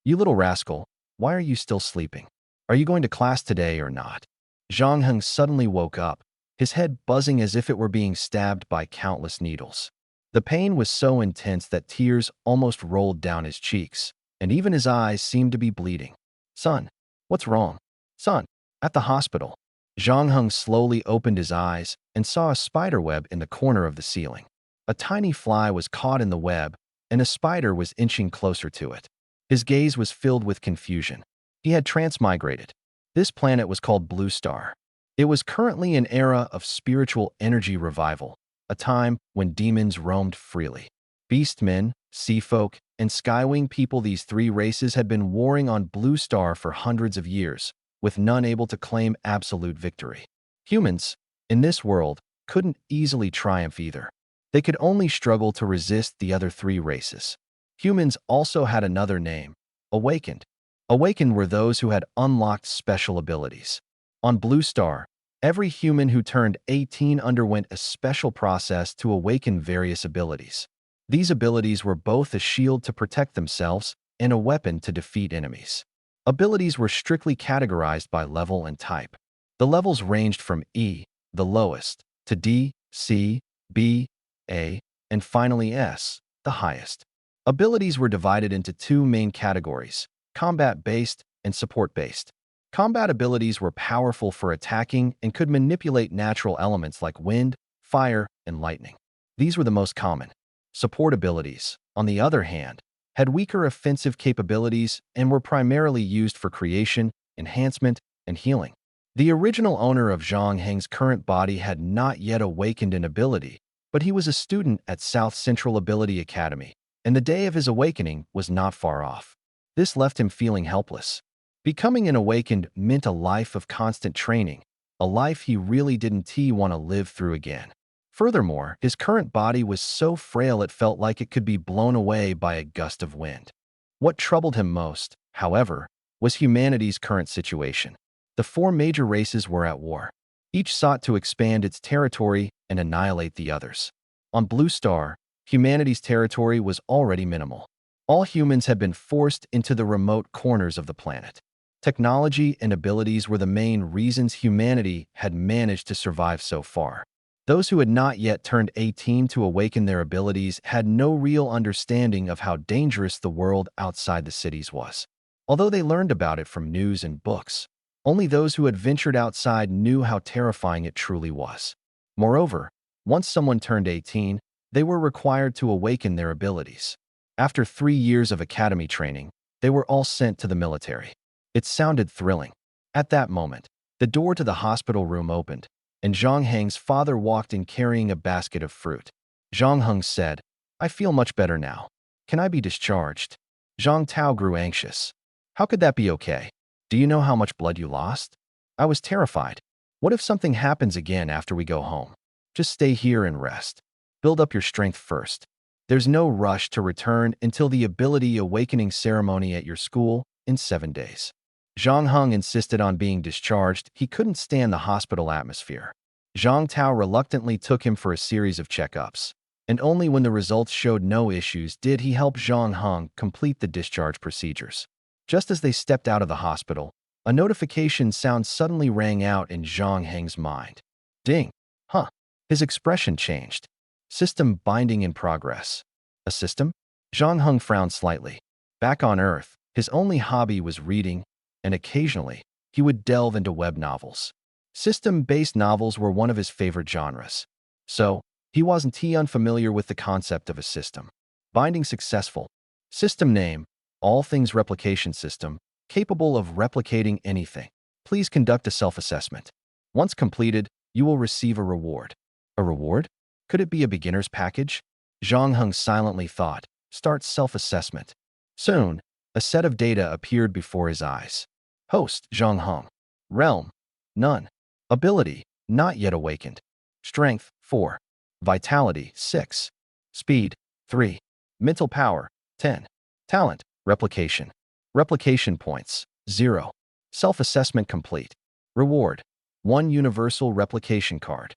You little rascal, why are you still sleeping? Are you going to class today or not? Zhang Heng suddenly woke up, his head buzzing as if it were being stabbed by countless needles. The pain was so intense that tears almost rolled down his cheeks, and even his eyes seemed to be bleeding. Son, what's wrong? Son, at the hospital. Zhang Heng slowly opened his eyes and saw a spider web in the corner of the ceiling. A tiny fly was caught in the web, and a spider was inching closer to it. His gaze was filled with confusion. He had transmigrated. This planet was called Blue Star. It was currently an era of spiritual energy revival, a time when demons roamed freely. Beastmen, sea folk, and skywing people, these three races had been warring on Blue Star for hundreds of years, with none able to claim absolute victory. Humans, in this world, couldn't easily triumph either. They could only struggle to resist the other three races. Humans also had another name, Awakened. Awakened were those who had unlocked special abilities. On Blue Star, every human who turned 18 underwent a special process to awaken various abilities. These abilities were both a shield to protect themselves and a weapon to defeat enemies. Abilities were strictly categorized by level and type. The levels ranged from E, the lowest, to D, C, B, A, and finally S, the highest. Abilities were divided into two main categories: combat-based and support-based. Combat abilities were powerful for attacking and could manipulate natural elements like wind, fire, and lightning. These were the most common. Support abilities, on the other hand, had weaker offensive capabilities and were primarily used for creation, enhancement, and healing. The original owner of Zhang Heng's current body had not yet awakened an ability, but he was a student at South Central Ability Academy, and the day of his awakening was not far off. This left him feeling helpless. Becoming an awakened meant a life of constant training, a life he really didn't want to live through again. Furthermore, his current body was so frail it felt like it could be blown away by a gust of wind. What troubled him most, however, was humanity's current situation. The four major races were at war. Each sought to expand its territory and annihilate the others. On Blue Star, humanity's territory was already minimal. All humans had been forced into the remote corners of the planet. Technology and abilities were the main reasons humanity had managed to survive so far. Those who had not yet turned 18 to awaken their abilities had no real understanding of how dangerous the world outside the cities was. Although they learned about it from news and books, only those who had ventured outside knew how terrifying it truly was. Moreover, once someone turned 18, they were required to awaken their abilities. After 3 years of academy training, they were all sent to the military. It sounded thrilling. At that moment, the door to the hospital room opened, and Zhang Heng's father walked in carrying a basket of fruit. Zhang Heng said, "I feel much better now. Can I be discharged?" Zhang Tao grew anxious. "How could that be okay? Do you know how much blood you lost?" "I was terrified. What if something happens again after we go home? Just stay here and rest. Build up your strength first. There's no rush to return until the ability awakening ceremony at your school in 7 days." Zhang Heng insisted on being discharged. He couldn't stand the hospital atmosphere. Zhang Tao reluctantly took him for a series of checkups, and only when the results showed no issues did he help Zhang Heng complete the discharge procedures. Just as they stepped out of the hospital, a notification sound suddenly rang out in Zhang Heng's mind. Ding! Huh! His expression changed. System binding in progress. A system? Zhang Heng frowned slightly. Back on Earth, his only hobby was reading, and occasionally, he would delve into web novels. System-based novels were one of his favorite genres. So, he wasn't unfamiliar with the concept of a system. Binding successful. System name: All Things Replication System, capable of replicating anything. Please conduct a self-assessment. Once completed, you will receive a reward. A reward? Could it be a beginner's package? Zhang Heng silently thought. Start self-assessment. Soon, a set of data appeared before his eyes. Host: Zhang Heng. Realm: None. Ability: Not yet awakened. Strength: 4. Vitality: 6. Speed: 3. Mental power: 10. Talent: Replication. Replication points: 0. Self-assessment complete. Reward: 1 Universal Replication Card.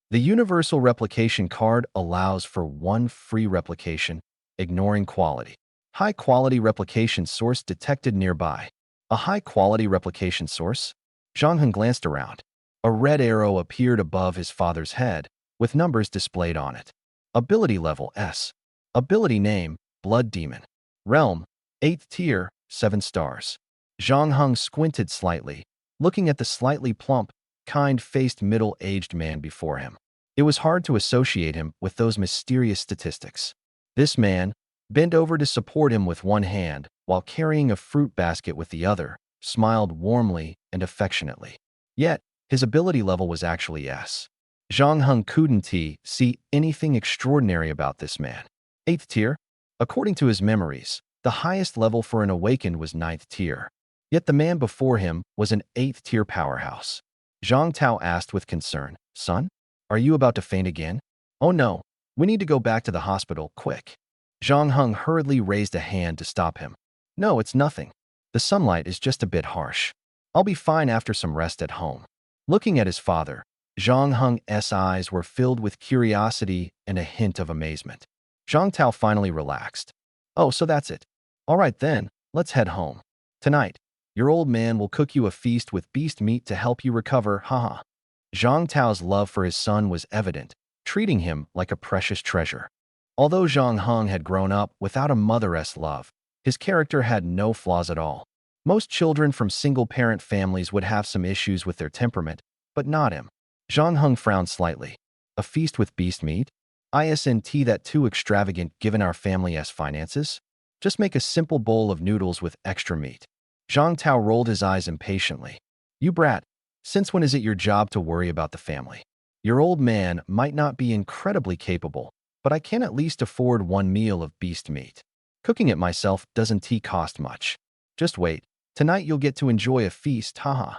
The Universal Replication Card allows for 1 free replication, ignoring quality. High-quality replication source detected nearby. A high-quality replication source? Zhang Heng glanced around. A red arrow appeared above his father's head, with numbers displayed on it. Ability level S. Ability name, Blood Demon. Realm, 8th tier, 7 stars. Zhang Heng squinted slightly, looking at the slightly plump, kind-faced middle-aged man before him. It was hard to associate him with those mysterious statistics. This man, bent over to support him with one hand while carrying a fruit basket with the other, smiled warmly and affectionately. Yet, his ability level was actually S. Zhang Heng couldn't see anything extraordinary about this man. 8th tier? According to his memories, the highest level for an awakened was 9th tier. Yet the man before him was an 8th tier powerhouse. Zhang Tao asked with concern, "Son, are you about to faint again?" "Oh no, we need to go back to the hospital, quick." Zhang Heng hurriedly raised a hand to stop him. "No, it's nothing. The sunlight is just a bit harsh. I'll be fine after some rest at home." Looking at his father, Zhang Heng's eyes were filled with curiosity and a hint of amazement. Zhang Tao finally relaxed. "Oh, so that's it. All right then, let's head home. Tonight, your old man will cook you a feast with beast meat to help you recover, haha." Zhang Tao's love for his son was evident, treating him like a precious treasure. Although Zhang Heng had grown up without a mother's love, his character had no flaws at all. Most children from single-parent families would have some issues with their temperament, but not him. Zhang Heng frowned slightly. "A feast with beast meat? Isn't that too extravagant given our family's finances? Just make a simple bowl of noodles with extra meat." Zhang Tao rolled his eyes impatiently. "You brat, since when is it your job to worry about the family? Your old man might not be incredibly capable, but I can at least afford one meal of beast meat. Cooking it myself doesn't cost much. Just wait, tonight you'll get to enjoy a feast, haha."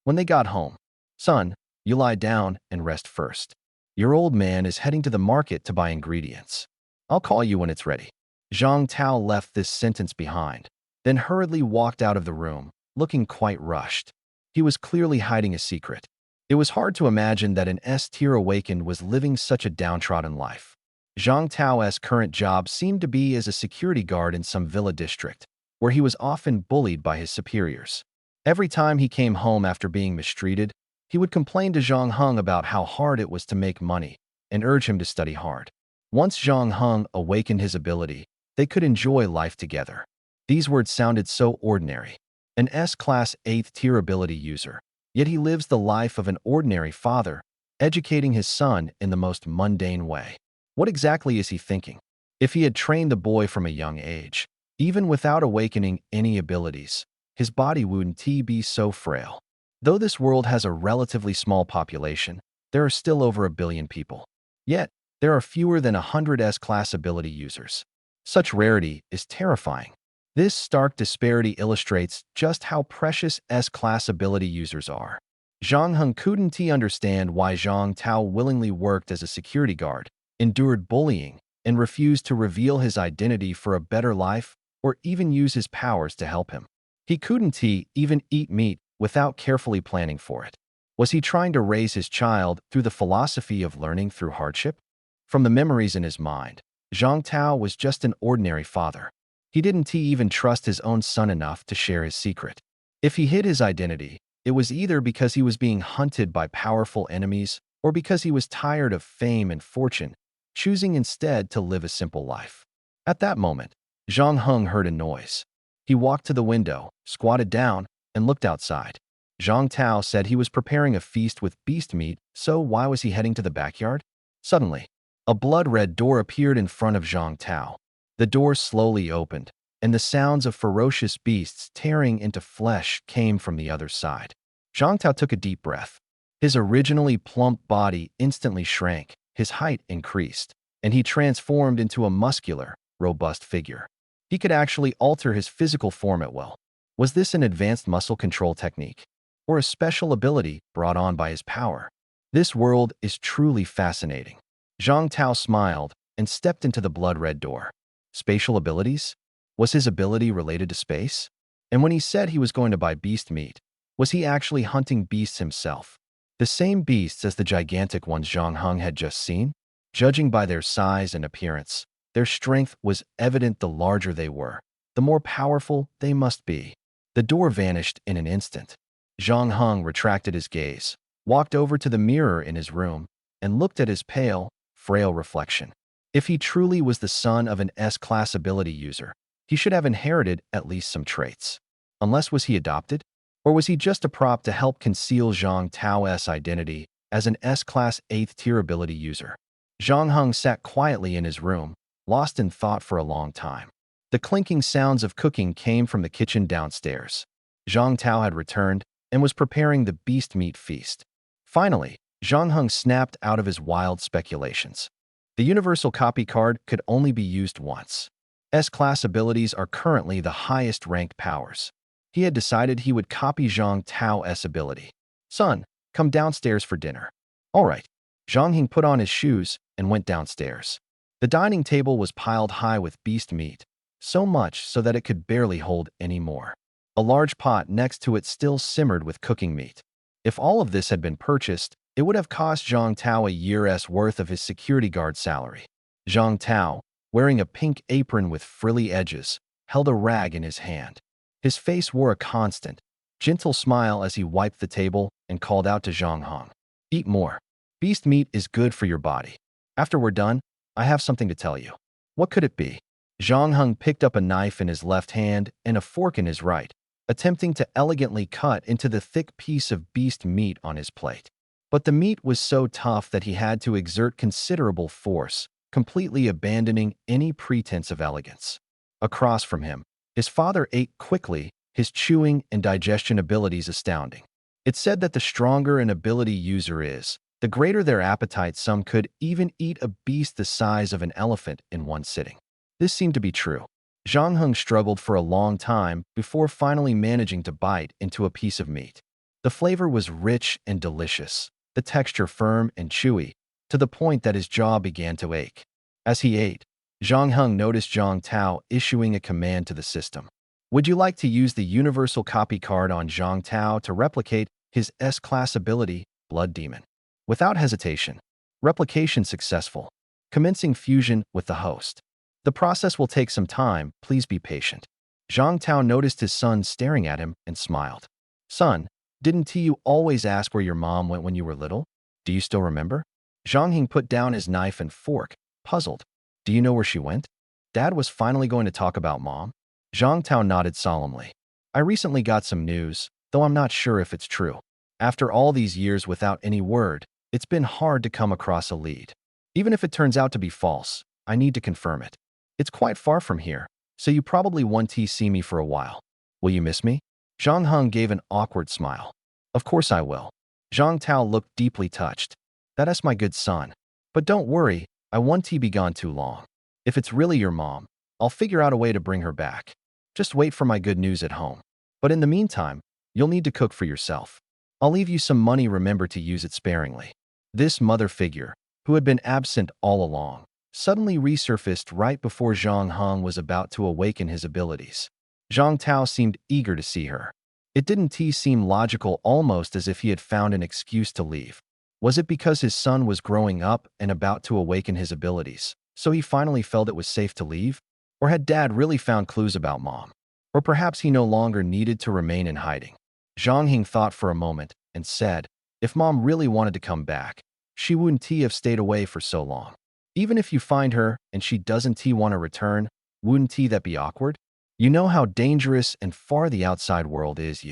When they got home, "Son, you lie down and rest first. Your old man is heading to the market to buy ingredients. I'll call you when it's ready." Zhang Tao left this sentence behind, then hurriedly walked out of the room, looking quite rushed. He was clearly hiding a secret. It was hard to imagine that an S-tier awakened was living such a downtrodden life. Zhang Tao's current job seemed to be as a security guard in some villa district, where he was often bullied by his superiors. Every time he came home after being mistreated, he would complain to Zhang Heng about how hard it was to make money and urge him to study hard. Once Zhang Heng awakened his ability, they could enjoy life together. These words sounded so ordinary. An S-class 8th tier ability user, yet he lives the life of an ordinary father, educating his son in the most mundane way. What exactly is he thinking? If he had trained the boy from a young age, even without awakening any abilities, his body wouldn't be so frail. Though this world has a relatively small population, there are still over 1 billion people. Yet, there are fewer than 100 S-class ability users. Such rarity is terrifying. This stark disparity illustrates just how precious S-class ability users are. Zhang Heng couldn't understand why Zhang Tao willingly worked as a security guard, endured bullying, and refused to reveal his identity for a better life or even use his powers to help him. He couldn't even eat meat without carefully planning for it. Was he trying to raise his child through the philosophy of learning through hardship? From the memories in his mind, Zhang Tao was just an ordinary father. He didn't even trust his own son enough to share his secret. If he hid his identity, it was either because he was being hunted by powerful enemies or because he was tired of fame and fortune, choosing instead to live a simple life. At that moment, Zhang Heng heard a noise. He walked to the window, squatted down, and looked outside. Zhang Tao said he was preparing a feast with beast meat, so why was he heading to the backyard? Suddenly, a blood-red door appeared in front of Zhang Tao. The door slowly opened, and the sounds of ferocious beasts tearing into flesh came from the other side. Zhang Tao took a deep breath. His originally plump body instantly shrank, his height increased, and he transformed into a muscular, robust figure. He could actually alter his physical form at will. Was this an advanced muscle control technique, or a special ability brought on by his power? This world is truly fascinating. Zhang Tao smiled and stepped into the blood-red door. Spatial abilities? Was his ability related to space? And when he said he was going to buy beast meat, was he actually hunting beasts himself? The same beasts as the gigantic ones Zhang Heng had just seen? Judging by their size and appearance, Their strength was evident. The larger they were, the more powerful they must be. The door vanished in an instant. Zhang Heng retracted his gaze, walked over to the mirror in his room, and looked at his pale, frail reflection. If he truly was the son of an S-class ability user, he should have inherited at least some traits. Unless was he adopted? Or was he just a prop to help conceal Zhang Tao's identity as an S-class 8th-tier ability user? Zhang Heng sat quietly in his room, lost in thought for a long time. The clinking sounds of cooking came from the kitchen downstairs. Zhang Tao had returned and was preparing the beast meat feast. Finally, Zhang Heng snapped out of his wild speculations. The universal copy card could only be used once. S-class abilities are currently the highest-ranked powers. He had decided he would copy Zhang Tao's ability. "Son, come downstairs for dinner." "All right." Zhang Heng put on his shoes and went downstairs. The dining table was piled high with beast meat, so much so that it could barely hold any more. A large pot next to it still simmered with cooking meat. If all of this had been purchased, it would have cost Zhang Tao a year's worth of his security guard salary. Zhang Tao, wearing a pink apron with frilly edges, held a rag in his hand. His face wore a constant, gentle smile as he wiped the table and called out to Zhang Heng. "Eat more. Beast meat is good for your body. After we're done, I have something to tell you." What could it be? Zhang Heng picked up a knife in his left hand and a fork in his right, attempting to elegantly cut into the thick piece of beast meat on his plate. But the meat was so tough that he had to exert considerable force, completely abandoning any pretense of elegance. Across from him, his father ate quickly, his chewing and digestion abilities astounding. It's said that the stronger an ability user is, the greater their appetite. Some could even eat a beast the size of an elephant in one sitting. This seemed to be true. Zhang Heng struggled for a long time before finally managing to bite into a piece of meat. The flavor was rich and delicious, the texture firm and chewy, to the point that his jaw began to ache. As he ate, Zhang Heng noticed Zhang Tao issuing a command to the system. "Would you like to use the universal copy card on Zhang Tao to replicate his S-class ability, Blood Demon?" Without hesitation, replication successful. Commencing fusion with the host. "The process will take some time, please be patient." Zhang Tao noticed his son staring at him and smiled. "Son, didn't you always ask where your mom went when you were little? Do you still remember?" Zhang Heng put down his knife and fork, puzzled. "Do you know where she went?" Dad was finally going to talk about Mom. Zhang Tao nodded solemnly. "I recently got some news, though I'm not sure if it's true. After all these years without any word, it's been hard to come across a lead. Even if it turns out to be false, I need to confirm it. It's quite far from here, so you probably won't see me for a while. Will you miss me?" Zhang Heng gave an awkward smile. "Of course I will." Zhang Tao looked deeply touched. "That's my good son. But don't worry, I won't be gone too long. If it's really your mom, I'll figure out a way to bring her back. Just wait for my good news at home. But in the meantime, you'll need to cook for yourself. I'll leave you some money, remember to use it sparingly." This mother figure, who had been absent all along, suddenly resurfaced right before Zhang Heng was about to awaken his abilities. Zhang Tao seemed eager to see her. It didn't seem logical, almost as if he had found an excuse to leave. Was it because his son was growing up and about to awaken his abilities, so he finally felt it was safe to leave? Or had Dad really found clues about Mom? Or perhaps he no longer needed to remain in hiding? Zhang Heng thought for a moment and said, "If Mom really wanted to come back, she wouldn't have stayed away for so long. Even if you find her and she doesn't want to return, wouldn't that be awkward? You know how dangerous and far the outside world is."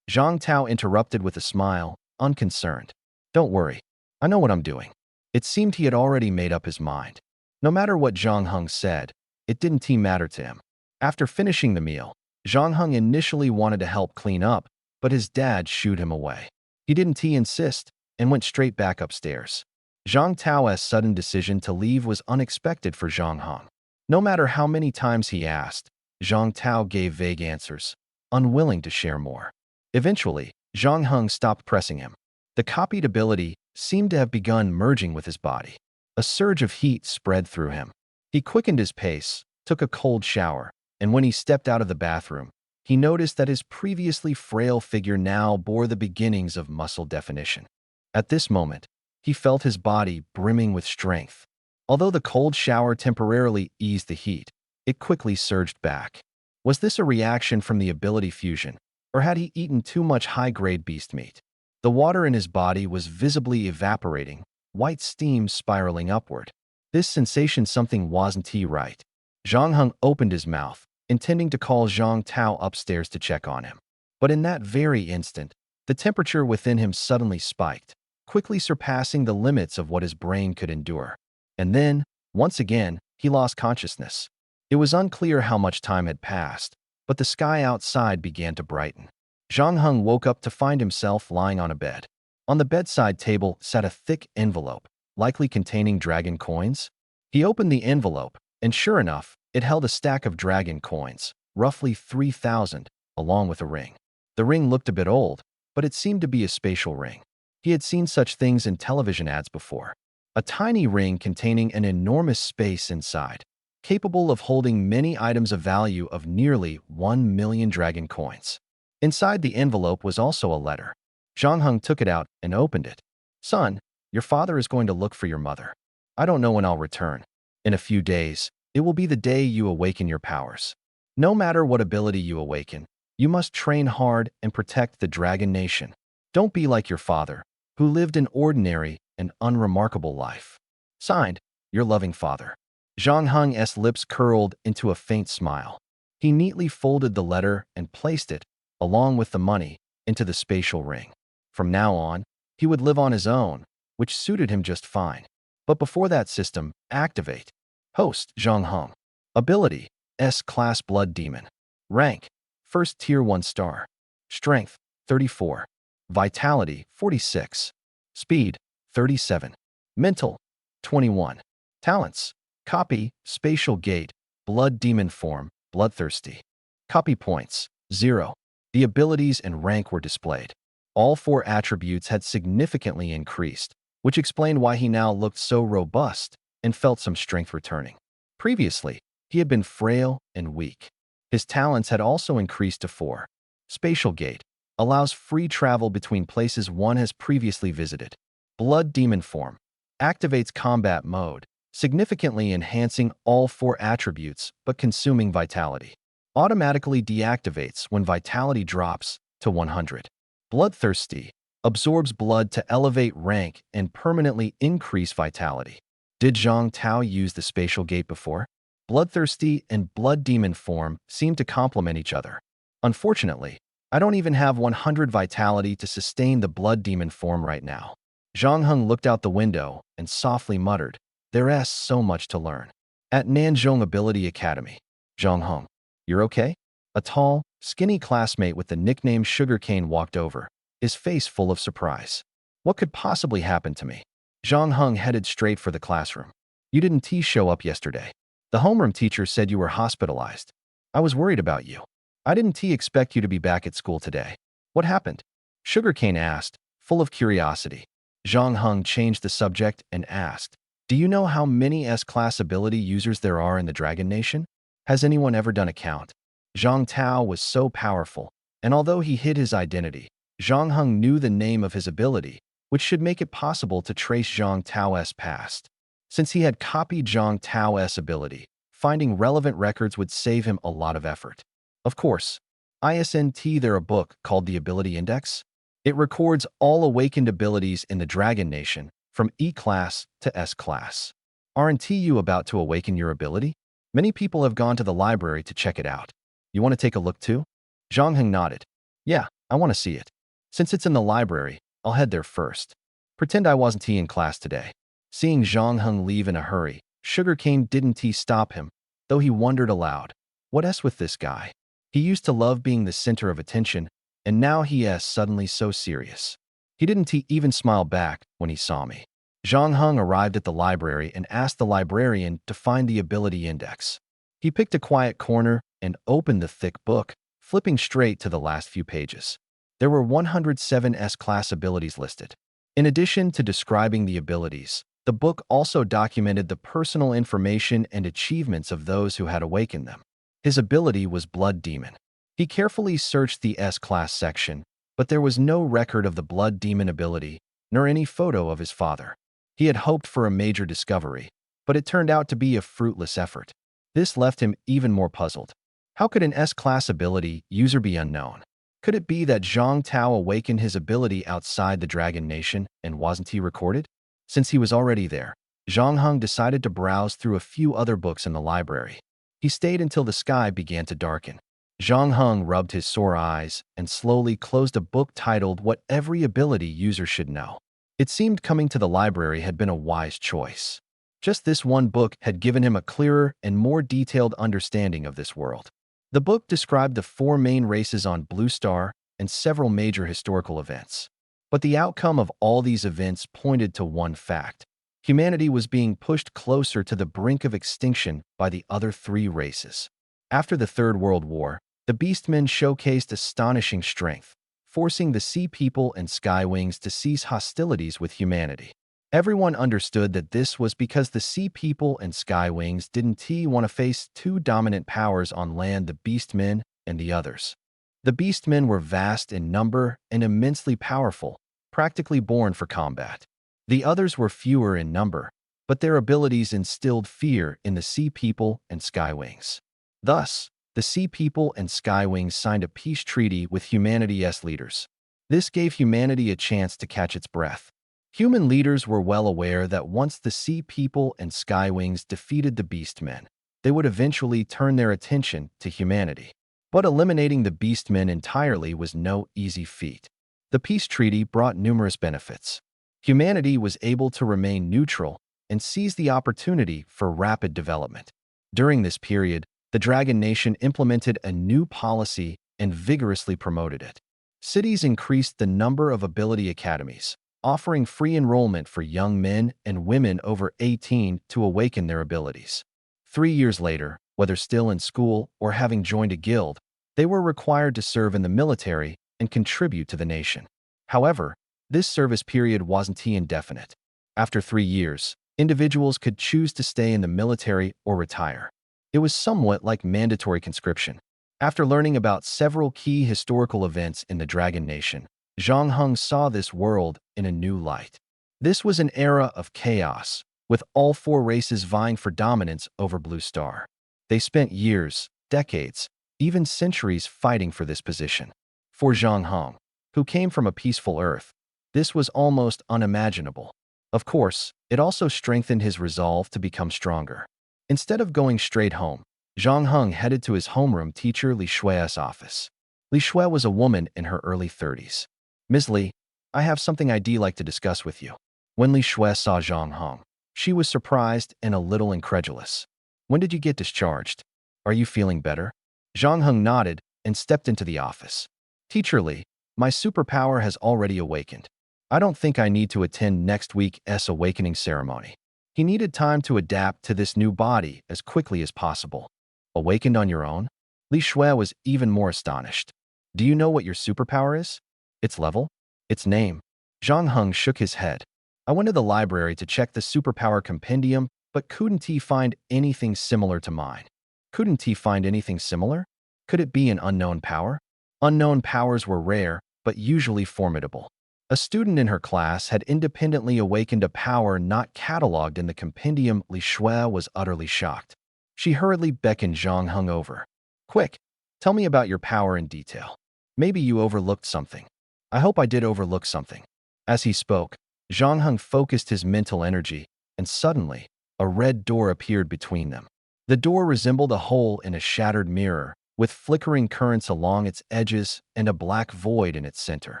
Zhang Tao interrupted with a smile, unconcerned. "Don't worry, I know what I'm doing." It seemed he had already made up his mind. No matter what Zhang Heng said, it didn't matter to him. After finishing the meal, Zhang Heng initially wanted to help clean up, but his dad shooed him away. He didn't insist and went straight back upstairs. Zhang Tao's sudden decision to leave was unexpected for Zhang Heng. No matter how many times he asked, Zhang Tao gave vague answers, unwilling to share more. Eventually, Zhang Heng stopped pressing him. The copied ability seemed to have begun merging with his body. A surge of heat spread through him. He quickened his pace, took a cold shower, and when he stepped out of the bathroom, he noticed that his previously frail figure now bore the beginnings of muscle definition. At this moment, he felt his body brimming with strength. Although the cold shower temporarily eased the heat, it quickly surged back. Was this a reaction from the ability fusion, or had he eaten too much high-grade beast meat? The water in his body was visibly evaporating, white steam spiraling upward. This sensation something wasn't right. Zhang Heng opened his mouth, intending to call Zhang Tao upstairs to check on him. But in that very instant, the temperature within him suddenly spiked, quickly surpassing the limits of what his brain could endure. And then, once again, he lost consciousness. It was unclear how much time had passed, but the sky outside began to brighten. Zhang Heng woke up to find himself lying on a bed. On the bedside table sat a thick envelope, likely containing dragon coins. He opened the envelope, and sure enough, it held a stack of dragon coins, roughly 3,000, along with a ring. The ring looked a bit old, but it seemed to be a spatial ring. He had seen such things in television ads before. A tiny ring containing an enormous space inside, capable of holding many items of value of nearly 1 million dragon coins. Inside the envelope was also a letter. Zhang Heng took it out and opened it. "Son, your father is going to look for your mother. I don't know when I'll return. In a few days, it will be the day you awaken your powers. No matter what ability you awaken, you must train hard and protect the Dragon Nation. Don't be like your father, who lived an ordinary and unremarkable life. Signed, your loving father." Zhang Heng's lips curled into a faint smile. He neatly folded the letter and placed it, along with the money, into the spatial ring. From now on, he would live on his own, which suited him just fine. But before that system, activate. Host, Zhang Heng. Ability, S-Class Blood Demon. Rank, First Tier 1 star. Strength, 34. Vitality, 46. Speed, 37. Mental, 21. Talents, Copy, Spatial Gate, Blood Demon Form, Bloodthirsty. Copy points, 0. The abilities and rank were displayed. All 4 attributes had significantly increased, which explained why he now looked so robust and felt some strength returning. Previously, he had been frail and weak. His talents had also increased to 4. Spatial Gate allows free travel between places one has previously visited. Blood Demon Form activates combat mode, significantly enhancing all 4 attributes but consuming vitality. Automatically deactivates when vitality drops to 100. Bloodthirsty absorbs blood to elevate rank and permanently increase vitality. Did Zhang Tao use the spatial gate before? Bloodthirsty and Blood Demon Form seem to complement each other. Unfortunately, I don't even have 100 vitality to sustain the Blood Demon Form right now. Zhang Heng looked out the window and softly muttered, "There's so much to learn." At Nanzhong Ability Academy, Zhang Heng, "You're okay?" A tall, skinny classmate with the nickname Sugarcane walked over, his face full of surprise. "What could possibly happen to me?" Zhang Heng headed straight for the classroom. "You didn't show up yesterday. The homeroom teacher said you were hospitalized. I was worried about you. I didn't expect you to be back at school today. What happened?" Sugarcane asked, full of curiosity. Zhang Heng changed the subject and asked, "Do you know how many S-Class ability users there are in the Dragon Nation? Has anyone ever done a count?" Zhang Tao was so powerful, and although he hid his identity, Zhang Heng knew the name of his ability, which should make it possible to trace Zhang Tao's past. Since he had copied Zhang Tao's ability, finding relevant records would save him a lot of effort. Of course, isn't there a book called the Ability Index? It records all awakened abilities in the Dragon Nation, from E-Class to S-Class. Aren't you about to awaken your ability? Many people have gone to the library to check it out. You want to take a look too? Zhang Heng nodded. "Yeah, I want to see it. Since it's in the library, I'll head there first. Pretend I wasn't in class today." Seeing Zhang Heng leave in a hurry, Sugarcane didn't stop him, though he wondered aloud, "What's with this guy? He used to love being the center of attention, and now he is suddenly so serious. He didn't even smile back when he saw me." Zhang Heng arrived at the library and asked the librarian to find the ability index. He picked a quiet corner and opened the thick book, flipping straight to the last few pages. There were 107 S-Class abilities listed. In addition to describing the abilities, the book also documented the personal information and achievements of those who had awakened them. His ability was Blood Demon. He carefully searched the S-Class section, but there was no record of the Blood Demon ability, nor any photo of his father. He had hoped for a major discovery, but it turned out to be a fruitless effort. This left him even more puzzled. How could an S-class ability user be unknown? Could it be that Zhang Tao awakened his ability outside the Dragon Nation and wasn't he recorded? Since he was already there, Zhang Heng decided to browse through a few other books in the library. He stayed until the sky began to darken. Zhang Heng rubbed his sore eyes and slowly closed a book titled What Every Ability User Should Know. It seemed coming to the library had been a wise choice. Just this one book had given him a clearer and more detailed understanding of this world. The book described the 4 main races on Blue Star and several major historical events. But the outcome of all these events pointed to one fact. Humanity was being pushed closer to the brink of extinction by the other 3 races. After the Third World War, the Beastmen showcased astonishing strength, forcing the Sea People and Skywings to cease hostilities with humanity. Everyone understood that this was because the Sea People and Skywings didn't want to face 2 dominant powers on land, the Beastmen and the others. The Beastmen were vast in number and immensely powerful, practically born for combat. The others were fewer in number, but their abilities instilled fear in the Sea People and Skywings. Thus, the Sea People and Skywings signed a peace treaty with humanity's leaders. This gave humanity a chance to catch its breath. Human leaders were well aware that once the Sea People and Skywings defeated the Beastmen, they would eventually turn their attention to humanity. But eliminating the Beastmen entirely was no easy feat. The peace treaty brought numerous benefits. Humanity was able to remain neutral and seize the opportunity for rapid development. During this period, the Dragon Nation implemented a new policy and vigorously promoted it. Cities increased the number of ability academies, offering free enrollment for young men and women over 18 to awaken their abilities. 3 years later, whether still in school or having joined a guild, they were required to serve in the military and contribute to the nation. However, this service period wasn't indefinite. After 3 years, individuals could choose to stay in the military or retire. It was somewhat like mandatory conscription. After learning about several key historical events in the Dragon Nation, Zhang Heng saw this world in a new light. This was an era of chaos, with all 4 races vying for dominance over Blue Star. They spent years, decades, even centuries fighting for this position. For Zhang Heng, who came from a peaceful Earth, this was almost unimaginable. Of course, it also strengthened his resolve to become stronger. Instead of going straight home, Zhang Heng headed to his homeroom teacher Li Shui's office. Li Shui was a woman in her early 30s. Ms. Li, I have something I'd like to discuss with you. When Li Shui saw Zhang Heng, she was surprised and a little incredulous. When did you get discharged? Are you feeling better? Zhang Heng nodded and stepped into the office. Teacher Li, my superpower has already awakened. I don't think I need to attend next week's awakening ceremony. He needed time to adapt to this new body as quickly as possible. Awakened on your own? Li Shui was even more astonished. Do you know what your superpower is? Its level? Its name? Zhang Heng shook his head. I went to the library to check the superpower compendium, but couldn't find anything similar to mine. Couldn't find anything similar? Could it be an unknown power? Unknown powers were rare, but usually formidable. A student in her class had independently awakened a power not catalogued in the compendium. Li Shui was utterly shocked. She hurriedly beckoned Zhang Heng over. Quick, tell me about your power in detail. Maybe you overlooked something. I hope I did overlook something. As he spoke, Zhang Heng focused his mental energy, and suddenly, a red door appeared between them. The door resembled a hole in a shattered mirror, with flickering currents along its edges and a black void in its center.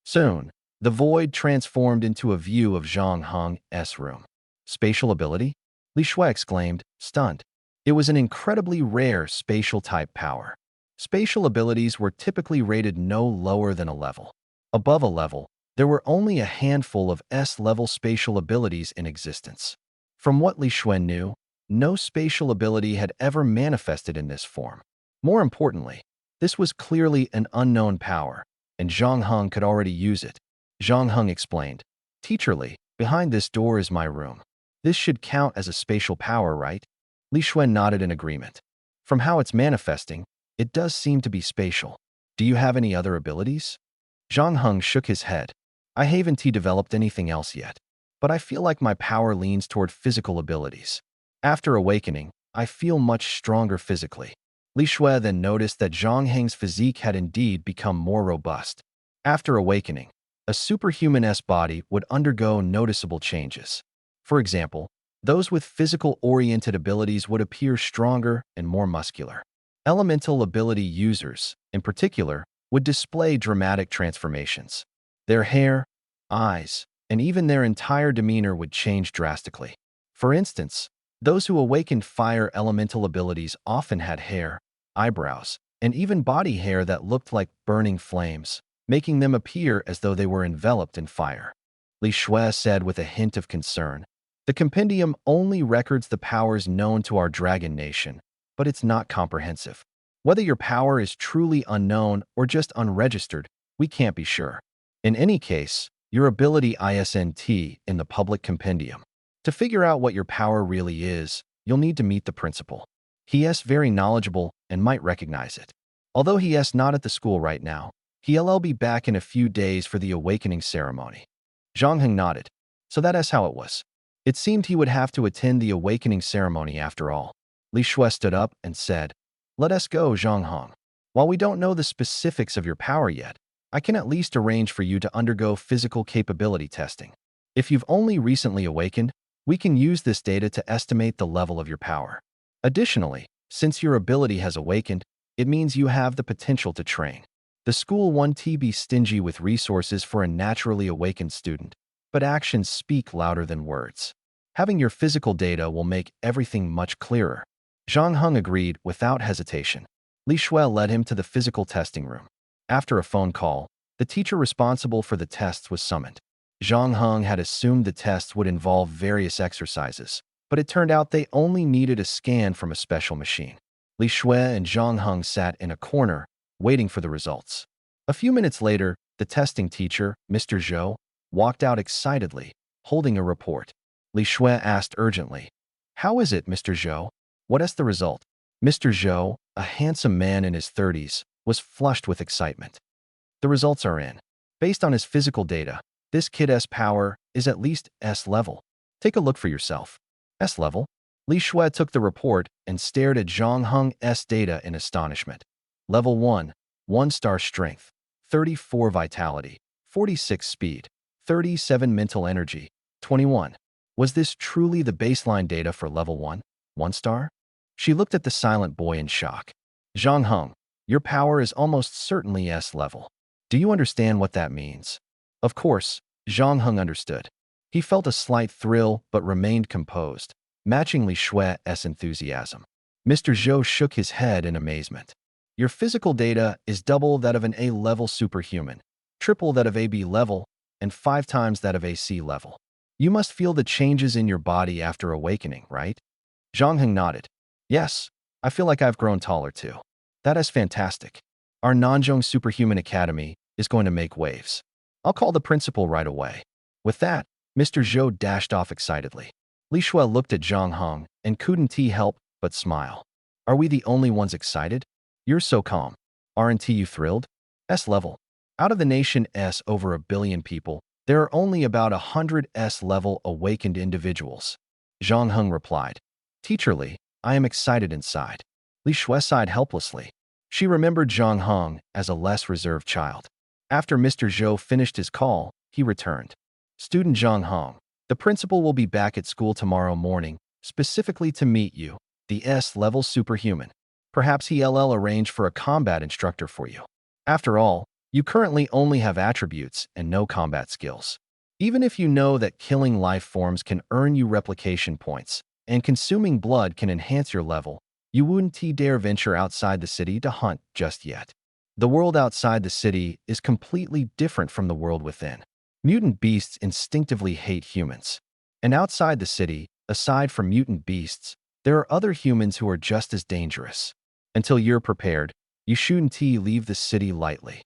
Soon, the void transformed into a view of Zhang Heng's room. Spatial ability? Li Shui exclaimed, stunned. It was an incredibly rare spatial-type power. Spatial abilities were typically rated no lower than a level. Above a level, there were only a handful of S-level spatial abilities in existence. From what Li Shui knew, no spatial ability had ever manifested in this form. More importantly, this was clearly an unknown power, and Zhang Heng could already use it. Zhang Heng explained, Teacher Li, behind this door is my room. This should count as a spatial power, right? Li Shui nodded in agreement. From how it's manifesting, it does seem to be spatial. Do you have any other abilities? Zhang Heng shook his head. I haven't developed anything else yet, but I feel like my power leans toward physical abilities. After awakening, I feel much stronger physically. Li Shui then noticed that Zhang Heng's physique had indeed become more robust. After awakening, a superhuman-esque body would undergo noticeable changes. For example, those with physical-oriented abilities would appear stronger and more muscular. Elemental ability users, in particular, would display dramatic transformations. Their hair, eyes, and even their entire demeanor would change drastically. For instance, those who awakened fire elemental abilities often had hair, eyebrows, and even body hair that looked like burning flames, making them appear as though they were enveloped in fire. Li Shui said with a hint of concern, "The compendium only records the powers known to our dragon nation, but it's not comprehensive. Whether your power is truly unknown or just unregistered, we can't be sure. In any case, your ability isn't in the public compendium. To figure out what your power really is, you'll need to meet the principal. He is very knowledgeable and might recognize it. Although he is not at the school right now, he'll be back in a few days for the awakening ceremony." Zhang Heng nodded. So that is how it was. It seemed he would have to attend the awakening ceremony after all. Li Shui stood up and said, "Let us go, Zhang Heng. While we don't know the specifics of your power yet, I can at least arrange for you to undergo physical capability testing. If you've only recently awakened, we can use this data to estimate the level of your power. Additionally, since your ability has awakened, it means you have the potential to train. The school won't be stingy with resources for a naturally awakened student, but actions speak louder than words. Having your physical data will make everything much clearer." Zhang Heng agreed without hesitation. Li Shui led him to the physical testing room. After a phone call, the teacher responsible for the tests was summoned. Zhang Heng had assumed the tests would involve various exercises, but it turned out they only needed a scan from a special machine. Li Shui and Zhang Heng sat in a corner, waiting for the results. A few minutes later, the testing teacher, Mr. Zhou, walked out excitedly, holding a report. Li Shui asked urgently, "How is it, Mr. Zhou? What is the result?" Mr. Zhou, a handsome man in his 30s, was flushed with excitement. "The results are in. Based on his physical data, this kid's power is at least S level. Take a look for yourself." S level? Li Shui took the report and stared at Zhang Heng's data in astonishment. Level 1, 1-star strength, 34 vitality, 46 speed, 37 mental energy, 21. Was this truly the baseline data for level 1, 1-star? She looked at the silent boy in shock. "Zhang Heng, your power is almost certainly S level. Do you understand what that means?" Of course, Zhang Heng understood. He felt a slight thrill but remained composed, matching Li Shui's enthusiasm. Mr. Zhou shook his head in amazement. "Your physical data is double that of an A-level superhuman, triple that of a B level, and 5 times that of a C level. You must feel the changes in your body after awakening, right?" Zhang Heng nodded. "Yes, I feel like I've grown taller too. That is fantastic. Our Nanzhong Superhuman Academy is going to make waves. I'll call the principal right away." With that, Mr. Zhou dashed off excitedly. Li Shui looked at Zhang Heng and couldn't help but smile. "Are we the only ones excited? You're so calm. Aren't you thrilled? S level. Out of the nation's over 1 billion people, there are only about 100 S-level awakened individuals." Zhang Heng replied. "Teacher Li, I am excited inside." Li Shui sighed helplessly. She remembered Zhang Heng as a less reserved child. After Mr. Zhou finished his call, he returned. "Student Zhang Heng, the principal will be back at school tomorrow morning, specifically to meet you, the S-level superhuman. Perhaps he'll arrange for a combat instructor for you. After all, you currently only have attributes and no combat skills. Even if you know that killing life forms can earn you replication points, and consuming blood can enhance your level, you wouldn't dare venture outside the city to hunt just yet. The world outside the city is completely different from the world within. Mutant beasts instinctively hate humans. And outside the city, aside from mutant beasts, there are other humans who are just as dangerous. Until you're prepared, you shouldn't leave the city lightly."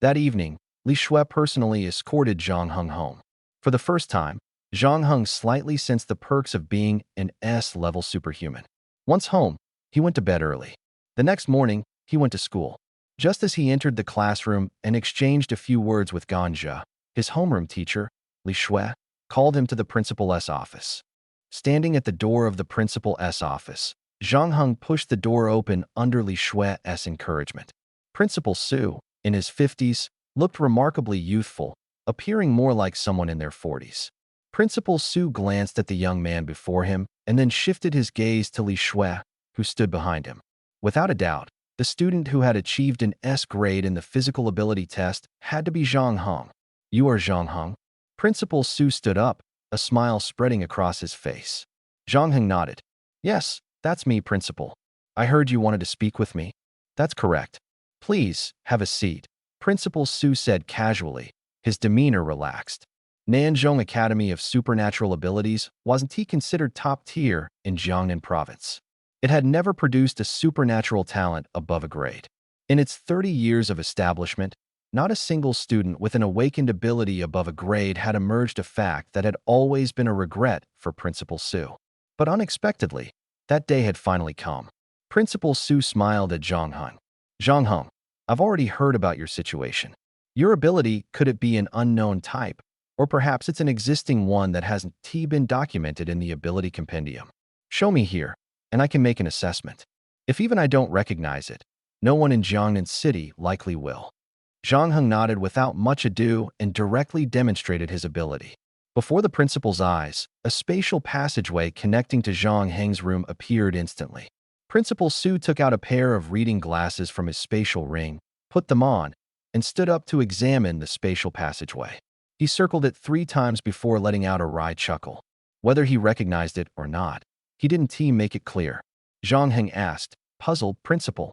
That evening, Li Shui personally escorted Zhang Heng home. For the first time, Zhang Heng slightly sensed the perks of being an S-level superhuman. Once home, he went to bed early. The next morning, he went to school. Just as he entered the classroom and exchanged a few words with Ganja, his homeroom teacher, Li Shui, called him to the principal's office. Standing at the door of the principal's office, Zhang Heng pushed the door open under Li Shui's encouragement. Principal Su, in his 50s, looked remarkably youthful, appearing more like someone in their 40s. Principal Su glanced at the young man before him and then shifted his gaze to Li Shui, who stood behind him. Without a doubt, the student who had achieved an S grade in the physical ability test had to be Zhang Heng. You are Zhang Heng? Principal Su stood up, a smile spreading across his face. Zhang Heng nodded. Yes, that's me, Principal. I heard you wanted to speak with me. That's correct. Please, have a seat, Principal Su said casually, his demeanor relaxed. Nanzhong Academy of Supernatural Abilities wasn't he considered top tier in Jiangnan Province. It had never produced a supernatural talent above a grade. In its 30 years of establishment, not a single student with an awakened ability above a grade had emerged, a fact that had always been a regret for Principal Su. But unexpectedly, that day had finally come. Principal Su smiled at Zhang Heng. Zhang Heng, I've already heard about your situation. Your ability, could it be an unknown type? Or perhaps it's an existing one that hasn't been documented in the ability compendium. Show me here, and I can make an assessment. If even I don't recognize it, no one in Jiangnan City likely will. Zhang Heng nodded without much ado and directly demonstrated his ability. Before the principal's eyes, a spatial passageway connecting to Zhang Heng's room appeared instantly. Principal Su took out a pair of reading glasses from his spatial ring, put them on, and stood up to examine the spatial passageway. He circled it 3 times before letting out a wry chuckle. Whether he recognized it or not, he didn't make it clear. Zhang Heng asked, puzzled, Principal.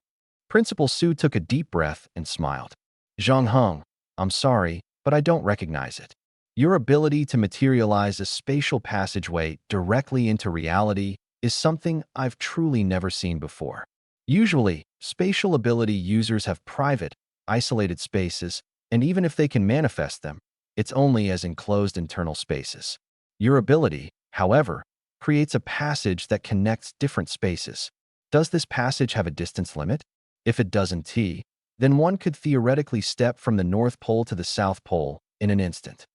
Principal Su took a deep breath and smiled. Zhang Heng, I'm sorry, but I don't recognize it. Your ability to materialize a spatial passageway directly into reality is something I've truly never seen before. Usually, spatial ability users have private, isolated spaces, and even if they can manifest them, it's only as enclosed internal spaces. Your ability, however, creates a passage that connects different spaces. Does this passage have a distance limit? If it doesn't, then one could theoretically step from the North Pole to the South Pole in an instant.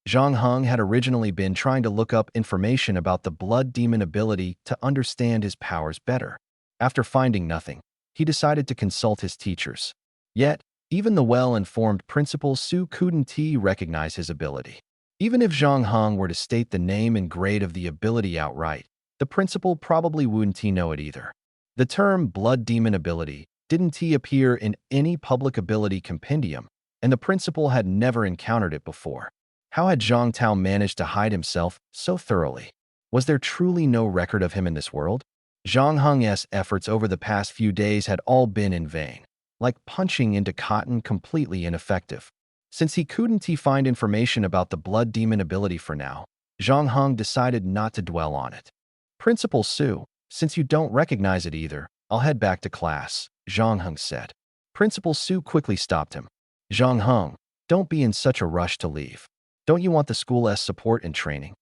Zhang Heng had originally been trying to look up information about the blood demon ability to understand his powers better. After finding nothing, he decided to consult his teachers. Yet, even the well-informed Principal Su couldn't recognize his ability. Even if Zhang Heng were to state the name and grade of the ability outright, the principal probably wouldn't know it either. The term blood demon ability didn't appear in any public ability compendium, and the principal had never encountered it before. How had Zhang Tao managed to hide himself so thoroughly? Was there truly no record of him in this world? Zhang Heng's efforts over the past few days had all been in vain. Like punching into cotton, completely ineffective. Since he couldn't find information about the blood demon ability for now, Zhang Heng decided not to dwell on it. Principal Su, since you don't recognize it either, I'll head back to class, Zhang Heng said. Principal Su quickly stopped him. Zhang Heng, don't be in such a rush to leave. Don't you want the school's support and training?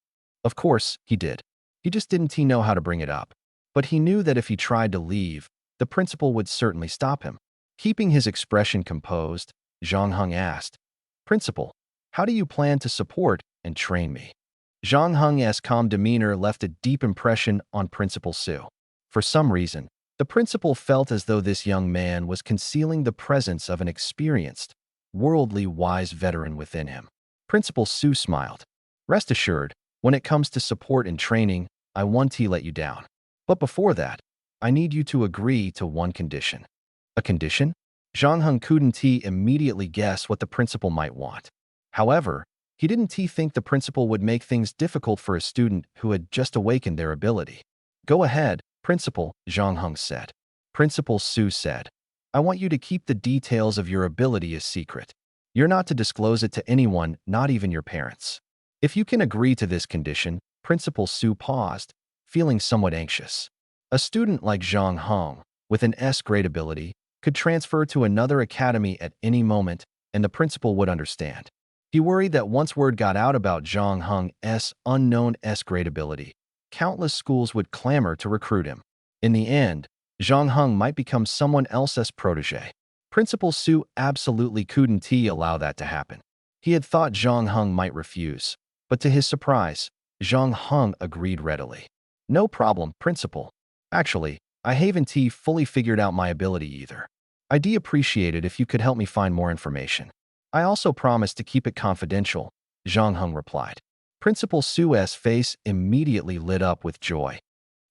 Of course, he did. He just didn't know how to bring it up. But he knew that if he tried to leave, the principal would certainly stop him. Keeping his expression composed, Zhang Heng asked, Principal, how do you plan to support and train me? Zhang Heng's calm demeanor left a deep impression on Principal Su. For some reason, the principal felt as though this young man was concealing the presence of an experienced, worldly wise veteran within him. Principal Su smiled. Rest assured, when it comes to support and training, I won't let you down. But before that, I need you to agree to one condition. A condition? Zhang Heng couldn't immediately guess what the principal might want. However, he didn't think the principal would make things difficult for a student who had just awakened their ability. Go ahead, Principal, Zhang Heng said. Principal Su said, I want you to keep the details of your ability a secret. You're not to disclose it to anyone, not even your parents. If you can agree to this condition, Principal Su paused, feeling somewhat anxious. A student like Zhang Heng, with an S-grade ability, could transfer to another academy at any moment, and the principal would understand. He worried that once word got out about Zhang Heng's unknown S-grade ability, countless schools would clamor to recruit him. In the end, Zhang Heng might become someone else's protege. Principal Su absolutely couldn't allow that to happen. He had thought Zhang Heng might refuse, but to his surprise, Zhang Heng agreed readily. No problem, Principal. Actually, I haven't fully figured out my ability either. I'd appreciate it if you could help me find more information. I also promise to keep it confidential, Zhang Heng replied. Principal Su's face immediately lit up with joy.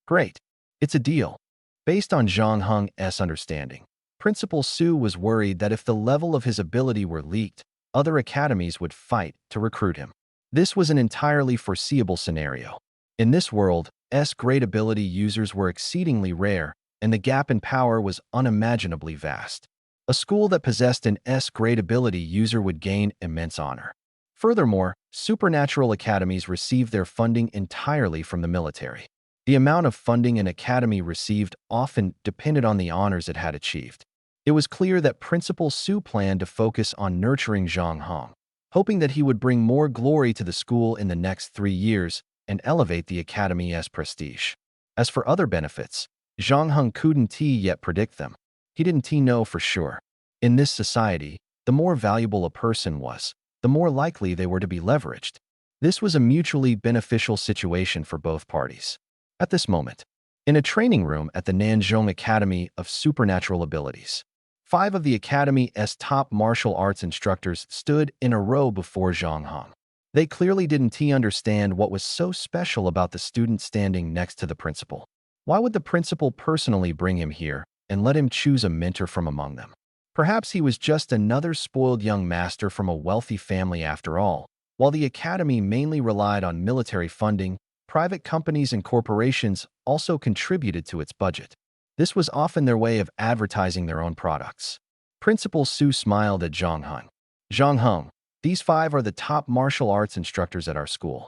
Great. It's a deal. Based on Zhang Heng's understanding, Principal Su was worried that if the level of his ability were leaked, other academies would fight to recruit him. This was an entirely foreseeable scenario. In this world, great ability users were exceedingly rare, and the gap in power was unimaginably vast. A school that possessed an great ability user would gain immense honor. Furthermore, supernatural academies received their funding entirely from the military. The amount of funding an academy received often depended on the honors it had achieved. It was clear that Principal Su planned to focus on nurturing Zhang Heng, hoping that he would bring more glory to the school in the next 3 years and elevate the academy's prestige. As for other benefits, Zhang Heng couldn't yet predict them. He didn't know for sure. In this society, the more valuable a person was, the more likely they were to be leveraged. This was a mutually beneficial situation for both parties. At this moment, in a training room at the Nanzhong Academy of Supernatural Abilities, 5 of the academy's top martial arts instructors stood in a row before Zhang Heng. They clearly didn't understand what was so special about the student standing next to the principal. Why would the principal personally bring him here and let him choose a mentor from among them? Perhaps he was just another spoiled young master from a wealthy family after all. While the academy mainly relied on military funding, private companies and corporations also contributed to its budget. This was often their way of advertising their own products. Principal Su smiled at Zhang Heng. Zhang Heng, these 5 are the top martial arts instructors at our school.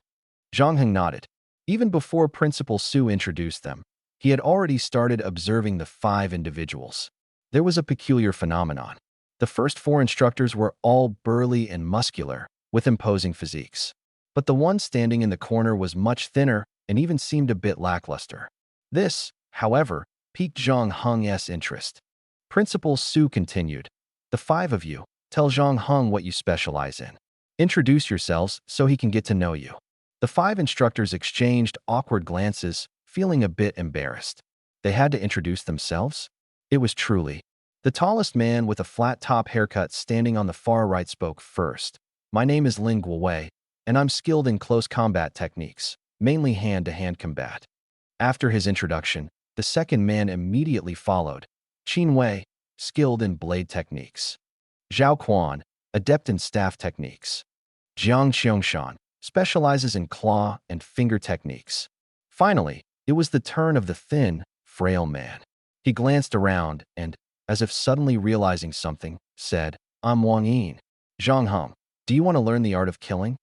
Zhang Heng nodded. Even before Principal Su introduced them, he had already started observing the 5 individuals. There was a peculiar phenomenon. The first 4 instructors were all burly and muscular, with imposing physiques. But the one standing in the corner was much thinner and even seemed a bit lackluster. This, however, piqued Zhang Heng's interest. Principal Su continued, "The 5 of you, tell Zhang Heng what you specialize in. Introduce yourselves so he can get to know you." The 5 instructors exchanged awkward glances, feeling a bit embarrassed. They had to introduce themselves? It was truly. The tallest man with a flat-top haircut standing on the far right spoke first. "My name is Lin Guowei, and I'm skilled in close combat techniques, mainly hand-to-hand combat." After his introduction, the second man immediately followed. "Qin Wei, skilled in blade techniques." "Zhao Quan, adept in staff techniques." "Jiang Xiangshan, specializes in claw and finger techniques." Finally, it was the turn of the thin, frail man. He glanced around and, as if suddenly realizing something, said, "I'm Wang Yin. Zhang Heng, do you want to learn the art of killing?"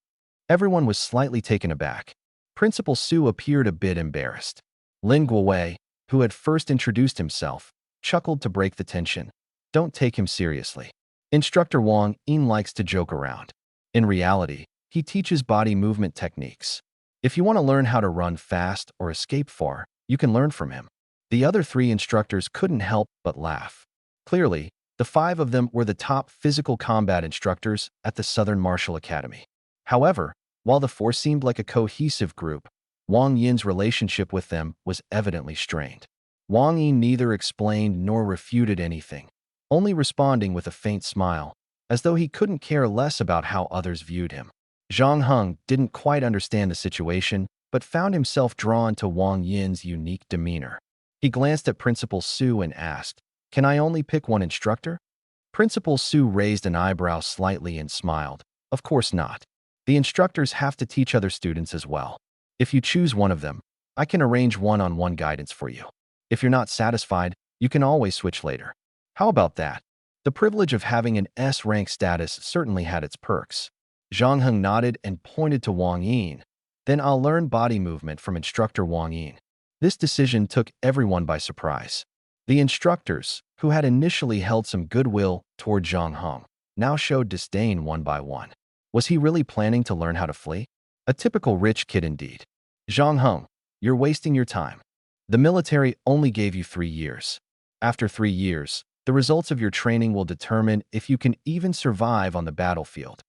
Everyone was slightly taken aback. Principal Su appeared a bit embarrassed. Lin Guowei, who had first introduced himself, chuckled to break the tension. "Don't take him seriously. Instructor Wang Yin likes to joke around. In reality, he teaches body movement techniques. If you want to learn how to run fast or escape far, you can learn from him." The other 3 instructors couldn't help but laugh. Clearly, the 5 of them were the top physical combat instructors at the Southern Martial Academy. However, while the 4 seemed like a cohesive group, Wang Yin's relationship with them was evidently strained. Wang Yin neither explained nor refuted anything, only responding with a faint smile, as though he couldn't care less about how others viewed him. Zhang Heng didn't quite understand the situation, but found himself drawn to Wang Yin's unique demeanor. He glanced at Principal Su and asked, "Can I only pick one instructor?" Principal Su raised an eyebrow slightly and smiled. "Of course not. The instructors have to teach other students as well. If you choose one of them, I can arrange one-on-one guidance for you. If you're not satisfied, you can always switch later." How about that? The privilege of having an S-rank status certainly had its perks. Zhang Heng nodded and pointed to Wang Yin. "Then I'll learn body movement from instructor Wang Yin." This decision took everyone by surprise. The instructors, who had initially held some goodwill toward Zhang Heng, now showed disdain one by one. Was he really planning to learn how to flee? A typical rich kid indeed. "Zhang Heng, you're wasting your time. The military only gave you 3 years. After 3 years, the results of your training will determine if you can even survive on the battlefield."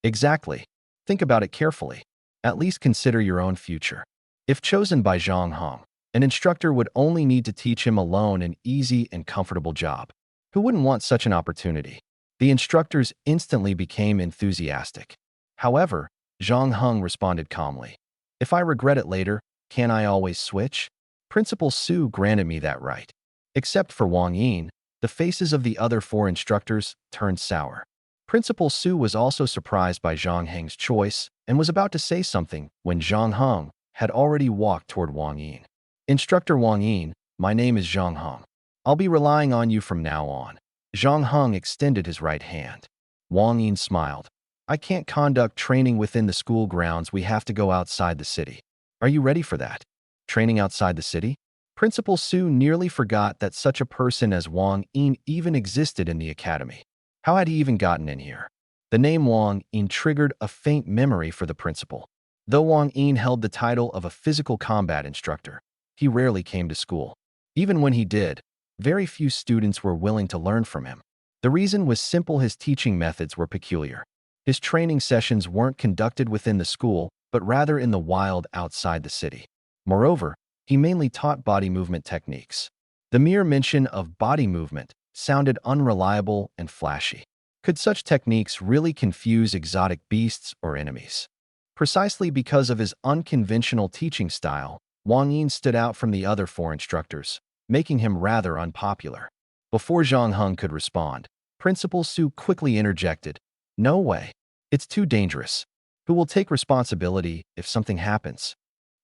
Exactly. Think about it carefully. At least consider your own future. If chosen by Zhang Hong, an instructor would only need to teach him alone an easy and comfortable job. Who wouldn't want such an opportunity? The instructors instantly became enthusiastic. However, Zhang Hong responded calmly. If I regret it later, can I always switch? Principal Su granted me that right. Except for Wang Yin, the faces of the other four instructors turned sour. Principal Su was also surprised by Zhang Heng's choice and was about to say something when Zhang Hong had already walked toward Wang Yin. Instructor Wang Yin, my name is Zhang Hong. I'll be relying on you from now on. Zhang Hong extended his right hand. Wang Yin smiled. I can't conduct training within the school grounds. We have to go outside the city. Are you ready for that? Training outside the city? Principal Su nearly forgot that such a person as Wang Yin even existed in the academy. How had he even gotten in here? The name Wang Yin triggered a faint memory for the principal. Though Wang Yin held the title of a physical combat instructor, he rarely came to school. Even when he did, very few students were willing to learn from him. The reason was simple: his teaching methods were peculiar. His training sessions weren't conducted within the school, but rather in the wild outside the city. Moreover, he mainly taught body movement techniques. The mere mention of body movement sounded unreliable and flashy. Could such techniques really confuse exotic beasts or enemies? Precisely because of his unconventional teaching style, Wang Yin stood out from the other four instructors, making him rather unpopular. Before Zhang Hong could respond, Principal Su quickly interjected, "No way. It's too dangerous. Who will take responsibility if something happens?"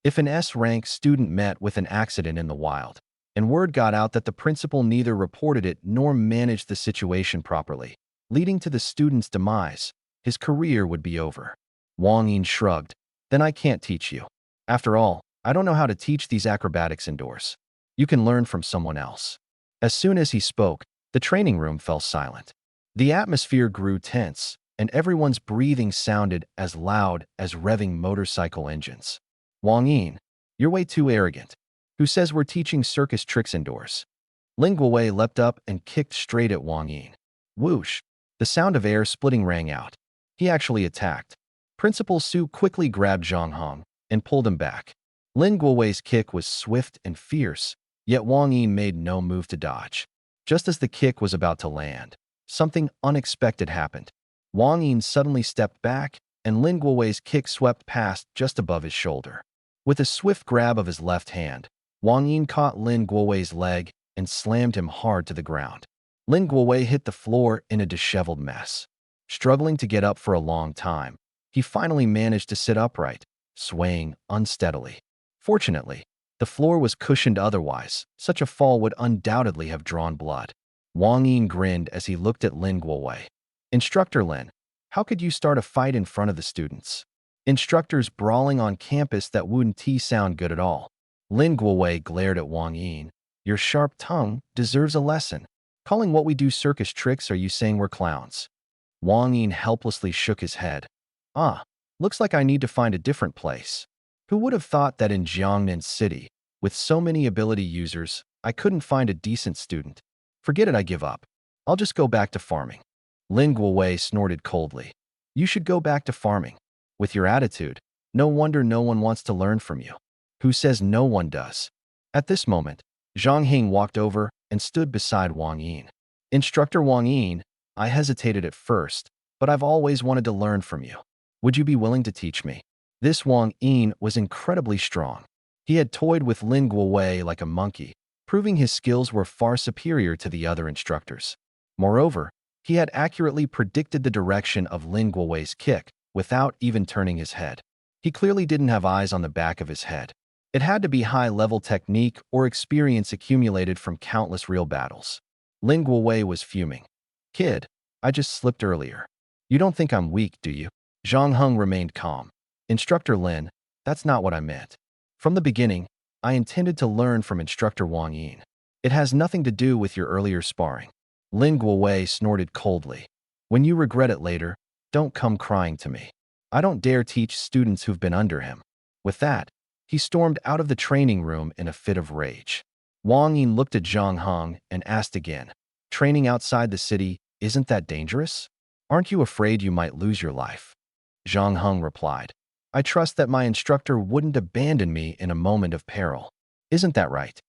If an S-rank student met with an accident in the wild, and word got out that the principal neither reported it nor managed the situation properly, leading to the student's demise, his career would be over. Wang Yin shrugged. Then I can't teach you. After all, I don't know how to teach these acrobatics indoors. You can learn from someone else. As soon as he spoke, the training room fell silent. The atmosphere grew tense, and everyone's breathing sounded as loud as revving motorcycle engines. Wang Yin, you're way too arrogant. Who says we're teaching circus tricks indoors? Ling Guowei leapt up and kicked straight at Wang Yin. Whoosh! The sound of air splitting rang out. He actually attacked. Principal Su quickly grabbed Zhang Hong and pulled him back. Ling Guowei's kick was swift and fierce, yet Wang Yin made no move to dodge. Just as the kick was about to land, something unexpected happened. Wang Yin suddenly stepped back, and Ling Guowei's kick swept past just above his shoulder. With a swift grab of his left hand, Wang Yin caught Lin Guowei's leg and slammed him hard to the ground. Lin Guowei hit the floor in a disheveled mess. Struggling to get up for a long time, he finally managed to sit upright, swaying unsteadily. Fortunately, the floor was cushioned, otherwise such a fall would undoubtedly have drawn blood. Wang Yin grinned as he looked at Lin Guowei. Instructor Lin, how could you start a fight in front of the students? Instructors brawling on campus, that wouldn't sound good at all. Lin Guowei glared at Wang Yin. Your sharp tongue deserves a lesson. Calling what we do circus tricks, are you saying we're clowns? Wang Yin helplessly shook his head. Looks like I need to find a different place. Who would have thought that in Jiangnan City, with so many ability users, I couldn't find a decent student? Forget it, I give up. I'll just go back to farming. Lin Guowei snorted coldly. You should go back to farming. With your attitude, no wonder no one wants to learn from you. Who says no one does? At this moment, Zhang Hing walked over and stood beside Wang Yin. Instructor Wang Yin, I hesitated at first, but I've always wanted to learn from you. Would you be willing to teach me? This Wang Yin was incredibly strong. He had toyed with Lin Guowei like a monkey, proving his skills were far superior to the other instructors. Moreover, he had accurately predicted the direction of Lin Guowei's kick without even turning his head. He clearly didn't have eyes on the back of his head. It had to be high-level technique or experience accumulated from countless real battles. Lin Guowei was fuming. Kid, I just slipped earlier. You don't think I'm weak, do you? Zhang Hong remained calm. Instructor Lin, that's not what I meant. From the beginning, I intended to learn from Instructor Wang Yin. It has nothing to do with your earlier sparring. Lin Guowei snorted coldly. When you regret it later, don't come crying to me. I don't dare teach students who've been under him. With that, he stormed out of the training room in a fit of rage. Wang Yin looked at Zhang Hong and asked again, training outside the city, isn't that dangerous? Aren't you afraid you might lose your life? Zhang Hong replied, I trust that my instructor wouldn't abandon me in a moment of peril. Isn't that right?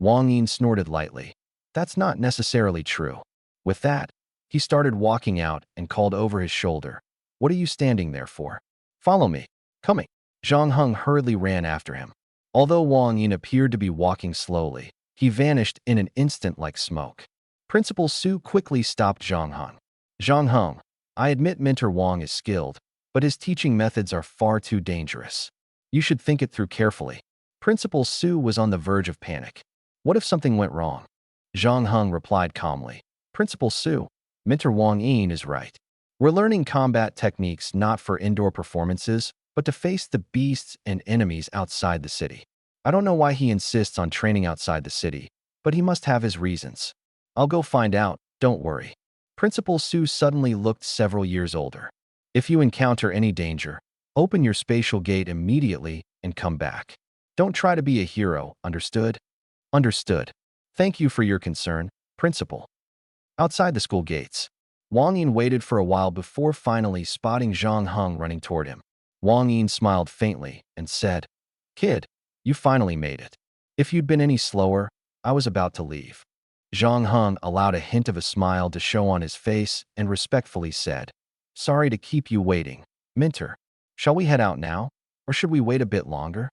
Wang Yin snorted lightly. That's not necessarily true. With that, he started walking out and called over his shoulder. What are you standing there for? Follow me. Coming. Zhang Heng hurriedly ran after him. Although Wang Yin appeared to be walking slowly, he vanished in an instant like smoke. Principal Su quickly stopped Zhang Heng. Zhang Heng, I admit Mentor Wang is skilled, but his teaching methods are far too dangerous. You should think it through carefully. Principal Su was on the verge of panic. What if something went wrong? Zhang Heng replied calmly. Principal Su, Mentor Wang Yin is right. We're learning combat techniques not for indoor performances, but to face the beasts and enemies outside the city. I don't know why he insists on training outside the city, but he must have his reasons. I'll go find out, don't worry. Principal Su suddenly looked several years older. If you encounter any danger, open your spatial gate immediately and come back. Don't try to be a hero, understood? Understood. Thank you for your concern, Principal. Outside the school gates, Wang Yin waited for a while before finally spotting Zhang Heng running toward him. Wang Yin smiled faintly and said, Kid, you finally made it. If you'd been any slower, I was about to leave. Zhang Heng allowed a hint of a smile to show on his face and respectfully said, Sorry to keep you waiting. Mentor, shall we head out now, or should we wait a bit longer?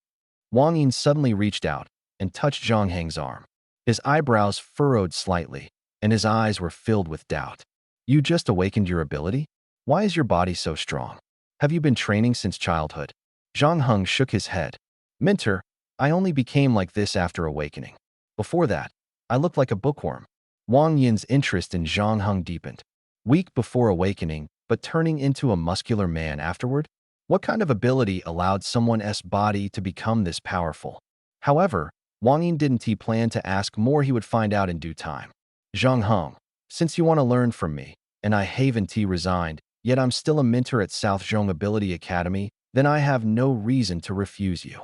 Wang Yin suddenly reached out and touched Zhang Heng's arm. His eyebrows furrowed slightly, and his eyes were filled with doubt. You just awakened your ability? Why is your body so strong? Have you been training since childhood? Zhang Heng shook his head. Mentor, I only became like this after awakening. Before that, I looked like a bookworm. Wang Yin's interest in Zhang Heng deepened. Weak before awakening, but turning into a muscular man afterward? What kind of ability allowed someone's body to become this powerful? However, Wang Yin didn't plan to ask more. He would find out in due time. Zhang Heng, since you want to learn from me, and I haven't resigned, yet I'm still a mentor at South Zhong Ability Academy, then I have no reason to refuse you.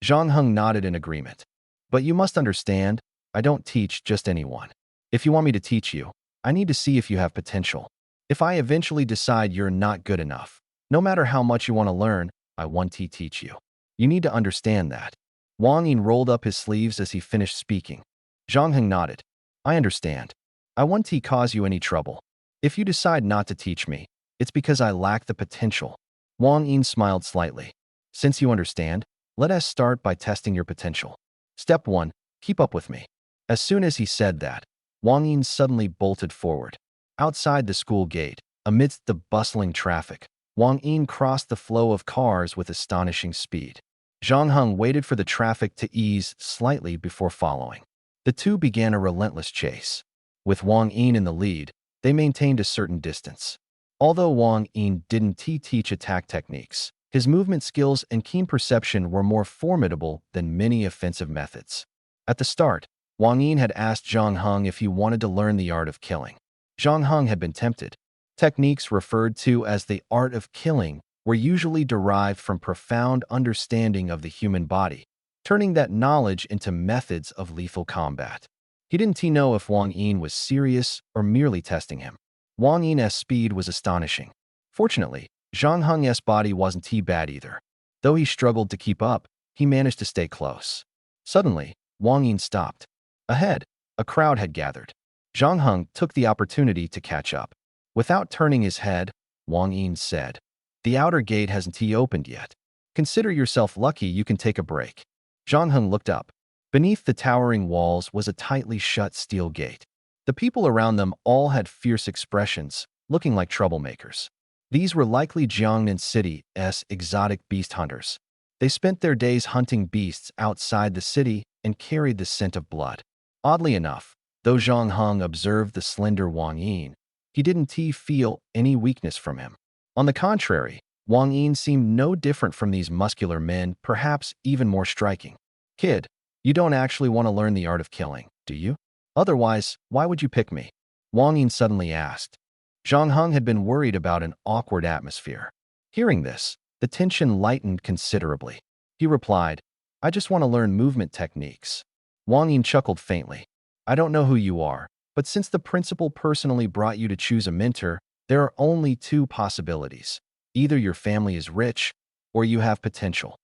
Zhang Heng nodded in agreement. But you must understand, I don't teach just anyone. If you want me to teach you, I need to see if you have potential. If I eventually decide you're not good enough, no matter how much you want to learn, I want to teach you. You need to understand that. Wang Yin rolled up his sleeves as he finished speaking. Zhang Heng nodded. I understand. I won't cause you any trouble. If you decide not to teach me, it's because I lack the potential. Wang Yin smiled slightly. Since you understand, let us start by testing your potential. Step 1. Keep up with me. As soon as he said that, Wang Yin suddenly bolted forward. Outside the school gate, amidst the bustling traffic, Wang Yin crossed the flow of cars with astonishing speed. Zhang Heng waited for the traffic to ease slightly before following. The two began a relentless chase. With Wang Yin in the lead, they maintained a certain distance. Although Wang Yin didn't teach attack techniques, his movement skills and keen perception were more formidable than many offensive methods. At the start, Wang Yin had asked Zhang Heng if he wanted to learn the art of killing. Zhang Heng had been tempted. Techniques referred to as the art of killing were usually derived from profound understanding of the human body, turning that knowledge into methods of lethal combat. He didn't know if Wang Yin was serious or merely testing him. Wang Yin's speed was astonishing. Fortunately, Zhang Heng's body wasn't too bad either. Though he struggled to keep up, he managed to stay close. Suddenly, Wang Yin stopped. Ahead, a crowd had gathered. Zhang Heng took the opportunity to catch up. Without turning his head, Wang Yin said, The outer gate hasn't opened yet. Consider yourself lucky you can take a break. Zhang Heng looked up. Beneath the towering walls was a tightly shut steel gate. The people around them all had fierce expressions, looking like troublemakers. These were likely Jiangnan City's exotic beast hunters. They spent their days hunting beasts outside the city and carried the scent of blood. Oddly enough, though Zhang Heng observed the slender Wang Yin, he didn't feel any weakness from him. On the contrary, Wang Yin seemed no different from these muscular men, perhaps even more striking. Kid, you don't actually want to learn the art of killing, do you? Otherwise, why would you pick me? Wang Yin suddenly asked. Zhang Heng had been worried about an awkward atmosphere. Hearing this, the tension lightened considerably. He replied, I just want to learn movement techniques. Wang Yin chuckled faintly. I don't know who you are, but since the principal personally brought you to choose a mentor, there are only two possibilities. Either your family is rich, or you have potential.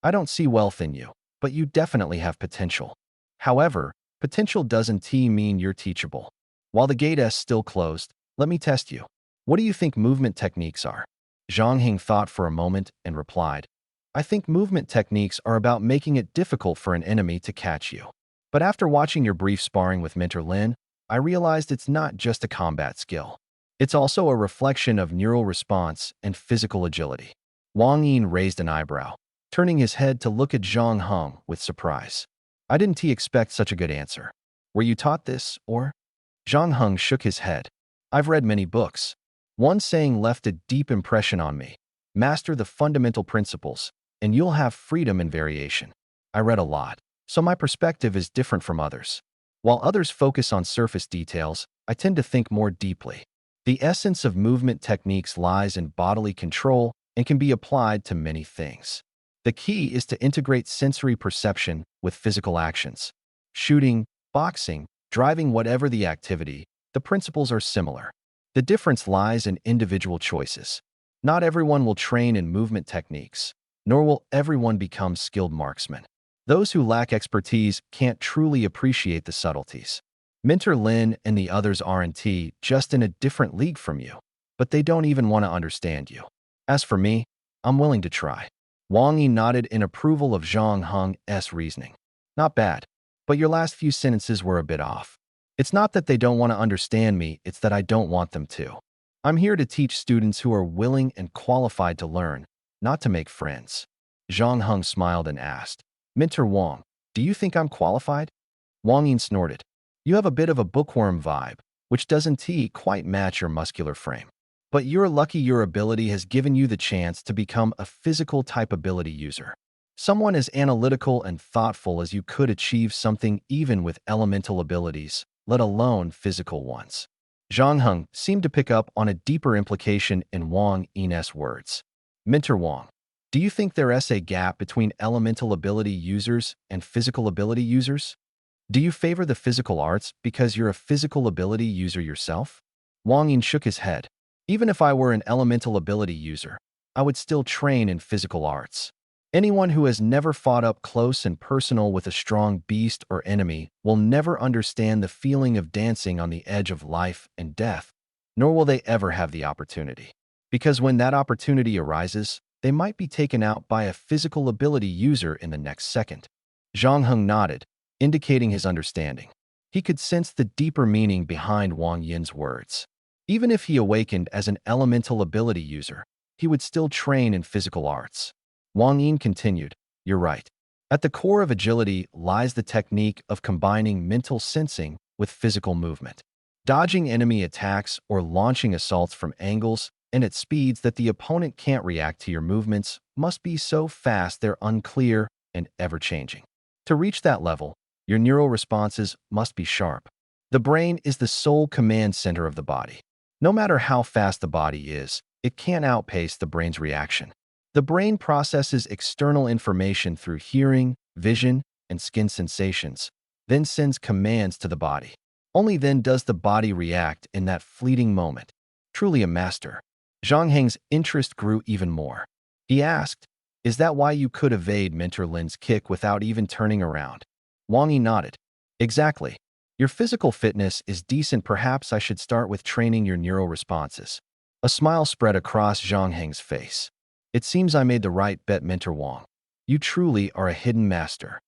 I don't see wealth in you, but you definitely have potential. However, potential doesn't mean you're teachable. While the gate is still closed, let me test you. What do you think movement techniques are? Zhang Hing thought for a moment and replied, I think movement techniques are about making it difficult for an enemy to catch you. But after watching your brief sparring with Mentor Lin, I realized it's not just a combat skill. It's also a reflection of neural response and physical agility. Wang Yin raised an eyebrow, turning his head to look at Zhang Heng with surprise. I didn't expect such a good answer. Were you taught this, or? Zhang Heng shook his head. I've read many books. One saying left a deep impression on me. Master the fundamental principles, and you'll have freedom and variation. I read a lot, so my perspective is different from others. While others focus on surface details, I tend to think more deeply. The essence of movement techniques lies in bodily control and can be applied to many things. The key is to integrate sensory perception with physical actions. Shooting, boxing, driving, whatever the activity, the principles are similar. The difference lies in individual choices. Not everyone will train in movement techniques, nor will everyone become skilled marksmen. Those who lack expertise can't truly appreciate the subtleties. Mentor Lin and the others aren't just in a different league from you, but they don't even want to understand you. As for me, I'm willing to try. Wang Yi nodded in approval of Zhang Heng's reasoning. Not bad, but your last few sentences were a bit off. It's not that they don't want to understand me, it's that I don't want them to. I'm here to teach students who are willing and qualified to learn, not to make friends. Zhang Heng smiled and asked, Mentor Wang, do you think I'm qualified? Wang Yin snorted. You have a bit of a bookworm vibe, which doesn't quite match your muscular frame. But you're lucky your ability has given you the chance to become a physical type ability user. Someone as analytical and thoughtful as you could achieve something even with elemental abilities, let alone physical ones. Zhang Heng seemed to pick up on a deeper implication in Wang Yin's words. Mentor Wang, do you think there's a gap between elemental ability users and physical ability users? Do you favor the physical arts because you're a physical ability user yourself? Wang Yin shook his head. Even if I were an elemental ability user, I would still train in physical arts. Anyone who has never fought up close and personal with a strong beast or enemy will never understand the feeling of dancing on the edge of life and death, nor will they ever have the opportunity. Because when that opportunity arises, they might be taken out by a physical ability user in the next second. Zhang Heng nodded, indicating his understanding. He could sense the deeper meaning behind Wang Yin's words. Even if he awakened as an elemental ability user, he would still train in physical arts. Wang Yin continued, You're right. At the core of agility lies the technique of combining mental sensing with physical movement. Dodging enemy attacks or launching assaults from angles and at speeds that the opponent can't react to your movements must be so fast they're unclear and ever-changing. To reach that level, your neural responses must be sharp. The brain is the sole command center of the body. No matter how fast the body is, it can't outpace the brain's reaction. The brain processes external information through hearing, vision, and skin sensations, then sends commands to the body. Only then does the body react in that fleeting moment. Truly a master. Zhang Heng's interest grew even more. He asked, Is that why you could evade Mentor Lin's kick without even turning around? Wang Yi nodded. Exactly. Your physical fitness is decent. Perhaps I should start with training your neural responses. A smile spread across Zhang Heng's face. It seems I made the right bet, Mentor Wang. You truly are a hidden master.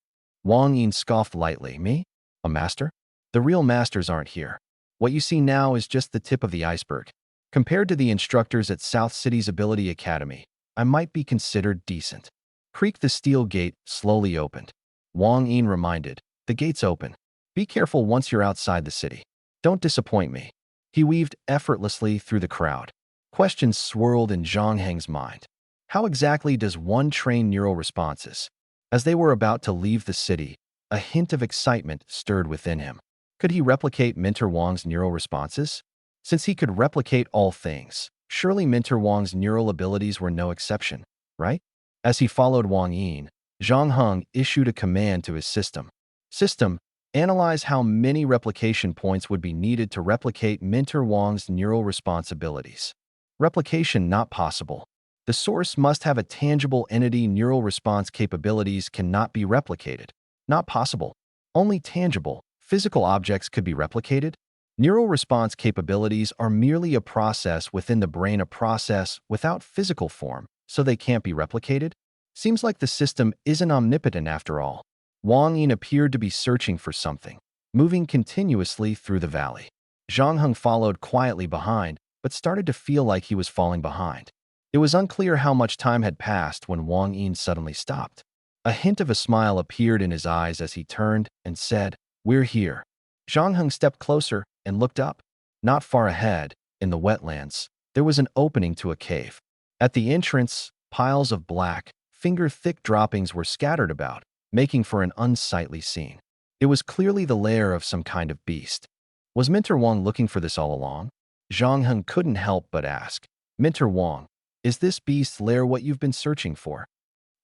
Wang Yin scoffed lightly. Me? A master? The real masters aren't here. What you see now is just the tip of the iceberg. Compared to the instructors at South City's Ability Academy, I might be considered decent. Creak. The steel gate slowly opened. Wang Yin reminded, The gate's open. Be careful once you're outside the city. Don't disappoint me. He weaved effortlessly through the crowd. Questions swirled in Zhang Heng's mind. How exactly does one train neural responses? As they were about to leave the city, a hint of excitement stirred within him. Could he replicate Mentor Wang's neural responses? Since he could replicate all things, surely Mentor Wang's neural abilities were no exception, right? As he followed Wang Yin, Zhang Heng issued a command to his system. System, analyze how many replication points would be needed to replicate Mentor Wang's neural responsibilities. Replication not possible. The source must have a tangible entity. Neural response capabilities cannot be replicated. Not possible. Only tangible, physical objects could be replicated. Neural response capabilities are merely a process within the brain, a process without physical form, so they can't be replicated. Seems like the system isn't omnipotent after all. Wang Yin appeared to be searching for something, moving continuously through the valley. Zhang Heng followed quietly behind, but started to feel like he was falling behind. It was unclear how much time had passed when Wang Yin suddenly stopped. A hint of a smile appeared in his eyes as he turned and said, "We're here." Zhang Heng stepped closer and looked up. Not far ahead, in the wetlands, there was an opening to a cave. At the entrance, piles of black, finger-thick droppings were scattered about, making for an unsightly scene. It was clearly the lair of some kind of beast. Was Minter Wang looking for this all along? Zhang Heng couldn't help but ask. "Minter Wang, is this beast's lair what you've been searching for?"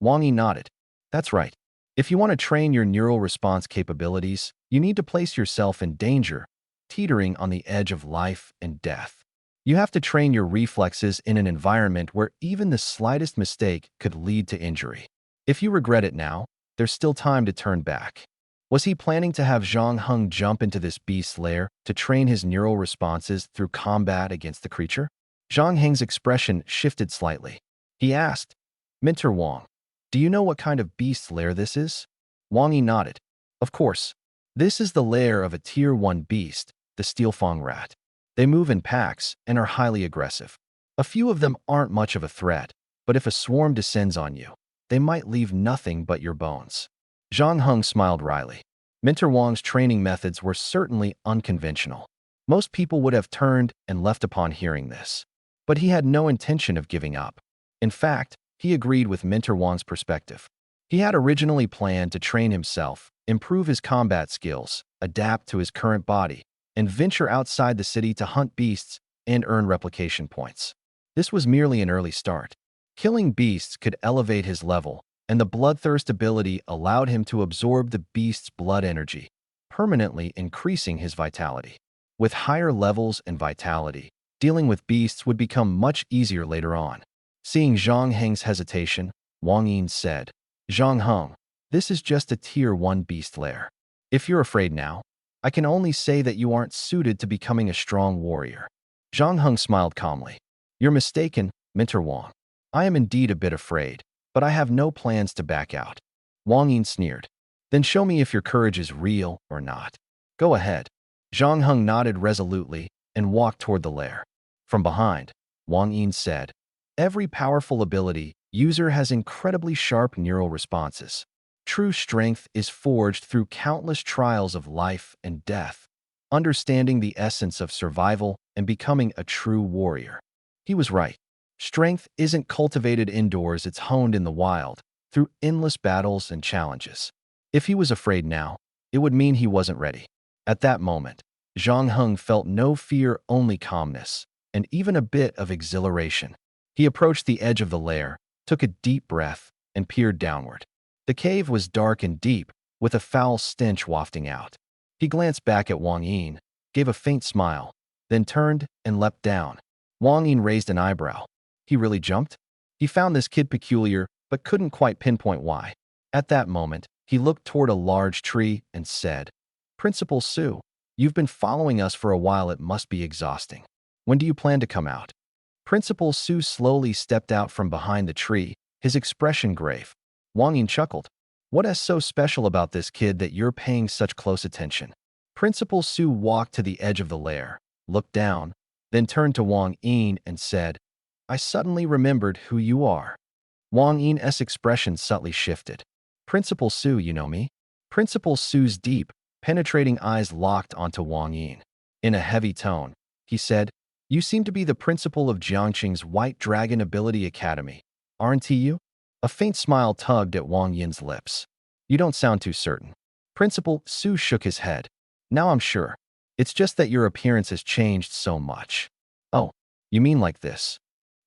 Wang Yi nodded. "That's right. If you want to train your neural response capabilities, you need to place yourself in danger, teetering on the edge of life and death. You have to train your reflexes in an environment where even the slightest mistake could lead to injury. If you regret it now, there's still time to turn back." Was he planning to have Zhang Heng jump into this beast's lair to train his neural responses through combat against the creature? Zhang Heng's expression shifted slightly. He asked, "Minter Wang, do you know what kind of beast's lair this is?" Wang Yi nodded. "Of course. This is the lair of a Tier 1 beast, the Steelfang rat. They move in packs and are highly aggressive. A few of them aren't much of a threat, but if a swarm descends on you, they might leave nothing but your bones." Zhang Heng smiled wryly. Minter Wang's training methods were certainly unconventional. Most people would have turned and left upon hearing this. But he had no intention of giving up. In fact, he agreed with Minter Wang's perspective. He had originally planned to train himself, improve his combat skills, adapt to his current body, and venture outside the city to hunt beasts and earn replication points. This was merely an early start. Killing beasts could elevate his level, and the bloodthirst ability allowed him to absorb the beast's blood energy, permanently increasing his vitality. With higher levels and vitality, dealing with beasts would become much easier later on. Seeing Zhang Heng's hesitation, Wang Yin said, "Zhang Heng, this is just a Tier 1 beast lair. If you're afraid now, I can only say that you aren't suited to becoming a strong warrior." Zhang Heng smiled calmly. "You're mistaken, Minter Wang. I am indeed a bit afraid, but I have no plans to back out." Wang Yin sneered. "Then show me if your courage is real or not. Go ahead." Zhang Heng nodded resolutely and walked toward the lair. From behind, Wang Yin said, "Every powerful ability user has incredibly sharp neural responses. True strength is forged through countless trials of life and death, understanding the essence of survival and becoming a true warrior." He was right. Strength isn't cultivated indoors, it's honed in the wild, through endless battles and challenges. If he was afraid now, it would mean he wasn't ready. At that moment, Zhang Heng felt no fear, only calmness, and even a bit of exhilaration. He approached the edge of the lair, took a deep breath, and peered downward. The cave was dark and deep, with a foul stench wafting out. He glanced back at Wang Yin, gave a faint smile, then turned and leapt down. Wang Yin raised an eyebrow. He really jumped? He found this kid peculiar, but couldn't quite pinpoint why. At that moment, he looked toward a large tree and said, "Principal Su, you've been following us for a while. It must be exhausting. When do you plan to come out?" Principal Su slowly stepped out from behind the tree, his expression grave. Wang Yin chuckled. "What is so special about this kid that you're paying such close attention?" Principal Su walked to the edge of the lair, looked down, then turned to Wang Yin and said, "I suddenly remembered who you are." Wang Yin's expression subtly shifted. "Principal Su, you know me?" Principal Su's deep, penetrating eyes locked onto Wang Yin. In a heavy tone, he said, "You seem to be the principal of Jiangqing's White Dragon Ability Academy, aren't you?" A faint smile tugged at Wang Yin's lips. "You don't sound too certain." Principal Su shook his head. "Now I'm sure. It's just that your appearance has changed so much." "Oh, you mean like this?"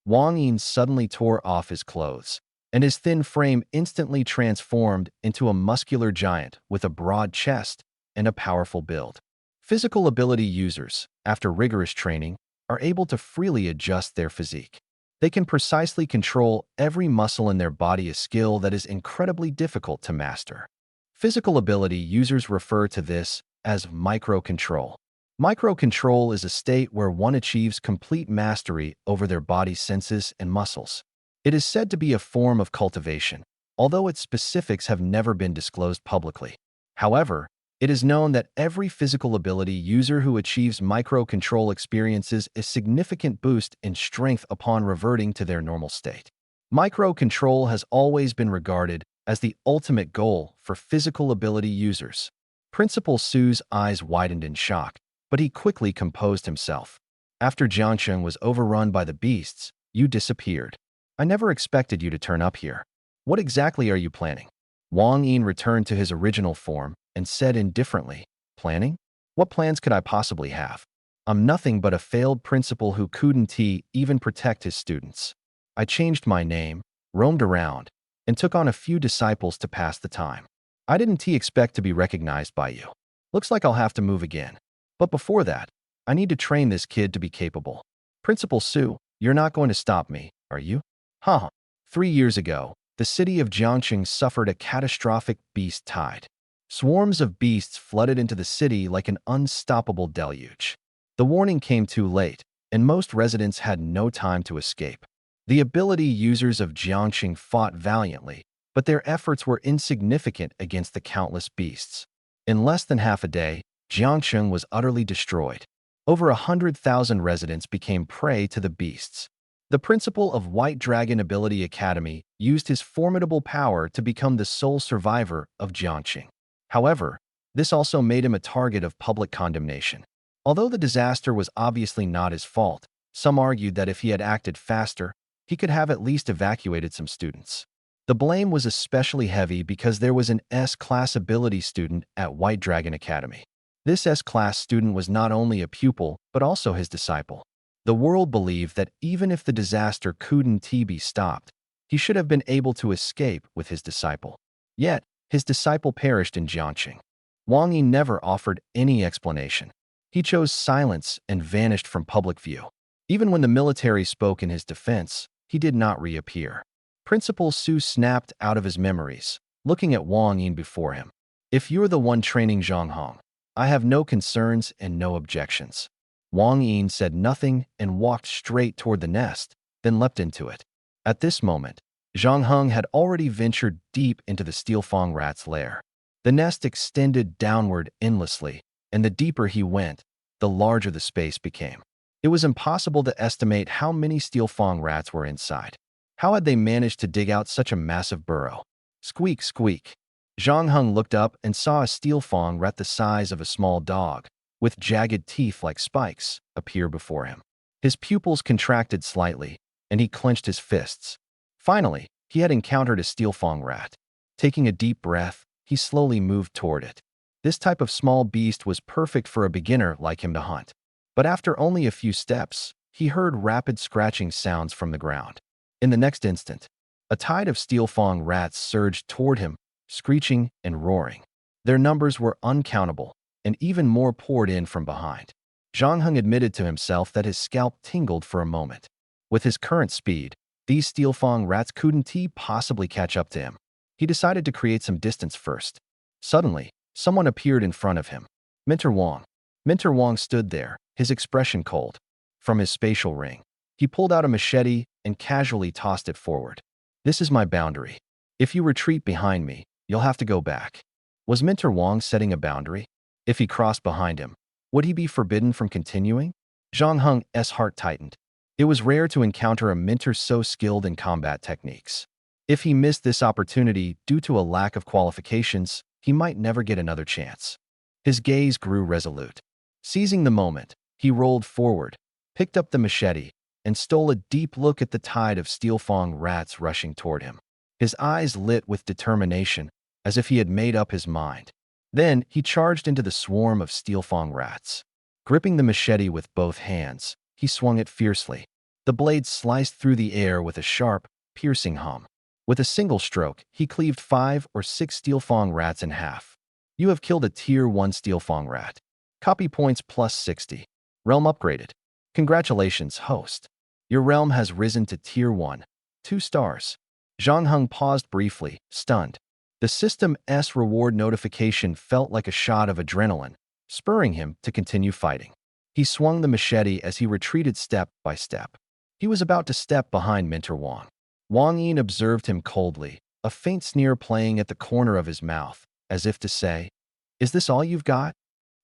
Wang Yin suddenly tore off his clothes, and his thin frame instantly transformed into a muscular giant with a broad chest and a powerful build. Physical ability users, after rigorous training, are able to freely adjust their physique. They can precisely control every muscle in their body, a skill that is incredibly difficult to master. Physical ability users refer to this as microcontrol. Microcontrol is a state where one achieves complete mastery over their body's senses and muscles. It is said to be a form of cultivation, although its specifics have never been disclosed publicly. However, it is known that every physical ability user who achieves microcontrol experiences a significant boost in strength upon reverting to their normal state. Microcontrol has always been regarded as the ultimate goal for physical ability users. Principal Su's eyes widened in shock, but he quickly composed himself. After Jiangsheng was overrun by the beasts, you disappeared. I never expected you to turn up here. What exactly are you planning? Wang Yin returned to his original form and said indifferently, planning? What plans could I possibly have? I'm nothing but a failed principal who couldn't even protect his students. I changed my name, roamed around, and took on a few disciples to pass the time. I didn't expect to be recognized by you. Looks like I'll have to move again. But before that, I need to train this kid to be capable. Principal Su, you're not going to stop me, are you? Huh. 3 years ago, the city of Jiangsheng suffered a catastrophic beast tide. Swarms of beasts flooded into the city like an unstoppable deluge. The warning came too late, and most residents had no time to escape. The ability users of Jiangsheng fought valiantly, but their efforts were insignificant against the countless beasts. In less than half a day, Jiangsheng was utterly destroyed. Over 100,000 residents became prey to the beasts. The principal of White Dragon Ability Academy used his formidable power to become the sole survivor of Jiangsheng. However, this also made him a target of public condemnation. Although the disaster was obviously not his fault, some argued that if he had acted faster, he could have at least evacuated some students. The blame was especially heavy because there was an S-class ability student at White Dragon Academy. This S-class student was not only a pupil, but also his disciple. The world believed that even if the disaster couldn't be stopped, he should have been able to escape with his disciple. Yet, his disciple perished in Jiangsheng. Wang Yi never offered any explanation. He chose silence and vanished from public view. Even when the military spoke in his defense, he did not reappear. Principal Su snapped out of his memories, looking at Wang Yin before him. If you're the one training Zhang Hong, I have no concerns and no objections. Wang Yin said nothing and walked straight toward the nest, then leapt into it. At this moment, Zhang Hong had already ventured deep into the Steel Fang rat's lair. The nest extended downward endlessly, and the deeper he went, the larger the space became. It was impossible to estimate how many Steel Fang rats were inside. How had they managed to dig out such a massive burrow? Squeak, squeak. Zhang Hong looked up and saw a Steel Fang rat the size of a small dog, with jagged teeth like spikes, appear before him. His pupils contracted slightly, and he clenched his fists. Finally, he had encountered a Steel Fang rat. Taking a deep breath, he slowly moved toward it. This type of small beast was perfect for a beginner like him to hunt. But after only a few steps, he heard rapid scratching sounds from the ground. In the next instant, a tide of Steel Fang rats surged toward him, screeching and roaring. Their numbers were uncountable, and even more poured in from behind. Zhang Heng admitted to himself that his scalp tingled for a moment. With his current speed, these Steel Fang rats couldn't possibly catch up to him. He decided to create some distance first. Suddenly, someone appeared in front of him. Minter Wang. Minter Wang stood there, his expression cold. From his spatial ring, he pulled out a machete and casually tossed it forward. This is my boundary. If you retreat behind me, you'll have to go back. Was Minter Wang setting a boundary? If he crossed behind him, would he be forbidden from continuing? Zhang Heng's heart tightened. It was rare to encounter a Minter so skilled in combat techniques. If he missed this opportunity due to a lack of qualifications, he might never get another chance. His gaze grew resolute. Seizing the moment, he rolled forward, picked up the machete, and stole a deep look at the tide of Steel Fang rats rushing toward him. His eyes lit with determination, as if he had made up his mind. Then he charged into the swarm of Steel Fang rats. Gripping the machete with both hands, he swung it fiercely. The blade sliced through the air with a sharp, piercing hum. With a single stroke, he cleaved 5 or 6 Steel Fang rats in half. You have killed a Tier 1 Steel Fang rat. Copy points plus 60. Realm upgraded. Congratulations, host. Your realm has risen to Tier 1. 2 stars. Zhang Heng paused briefly, stunned. The system's reward notification felt like a shot of adrenaline, spurring him to continue fighting. He swung the machete as he retreated step by step. He was about to step behind Mentor Wang. Wang Yin observed him coldly, a faint sneer playing at the corner of his mouth, as if to say, "Is this all you've got?"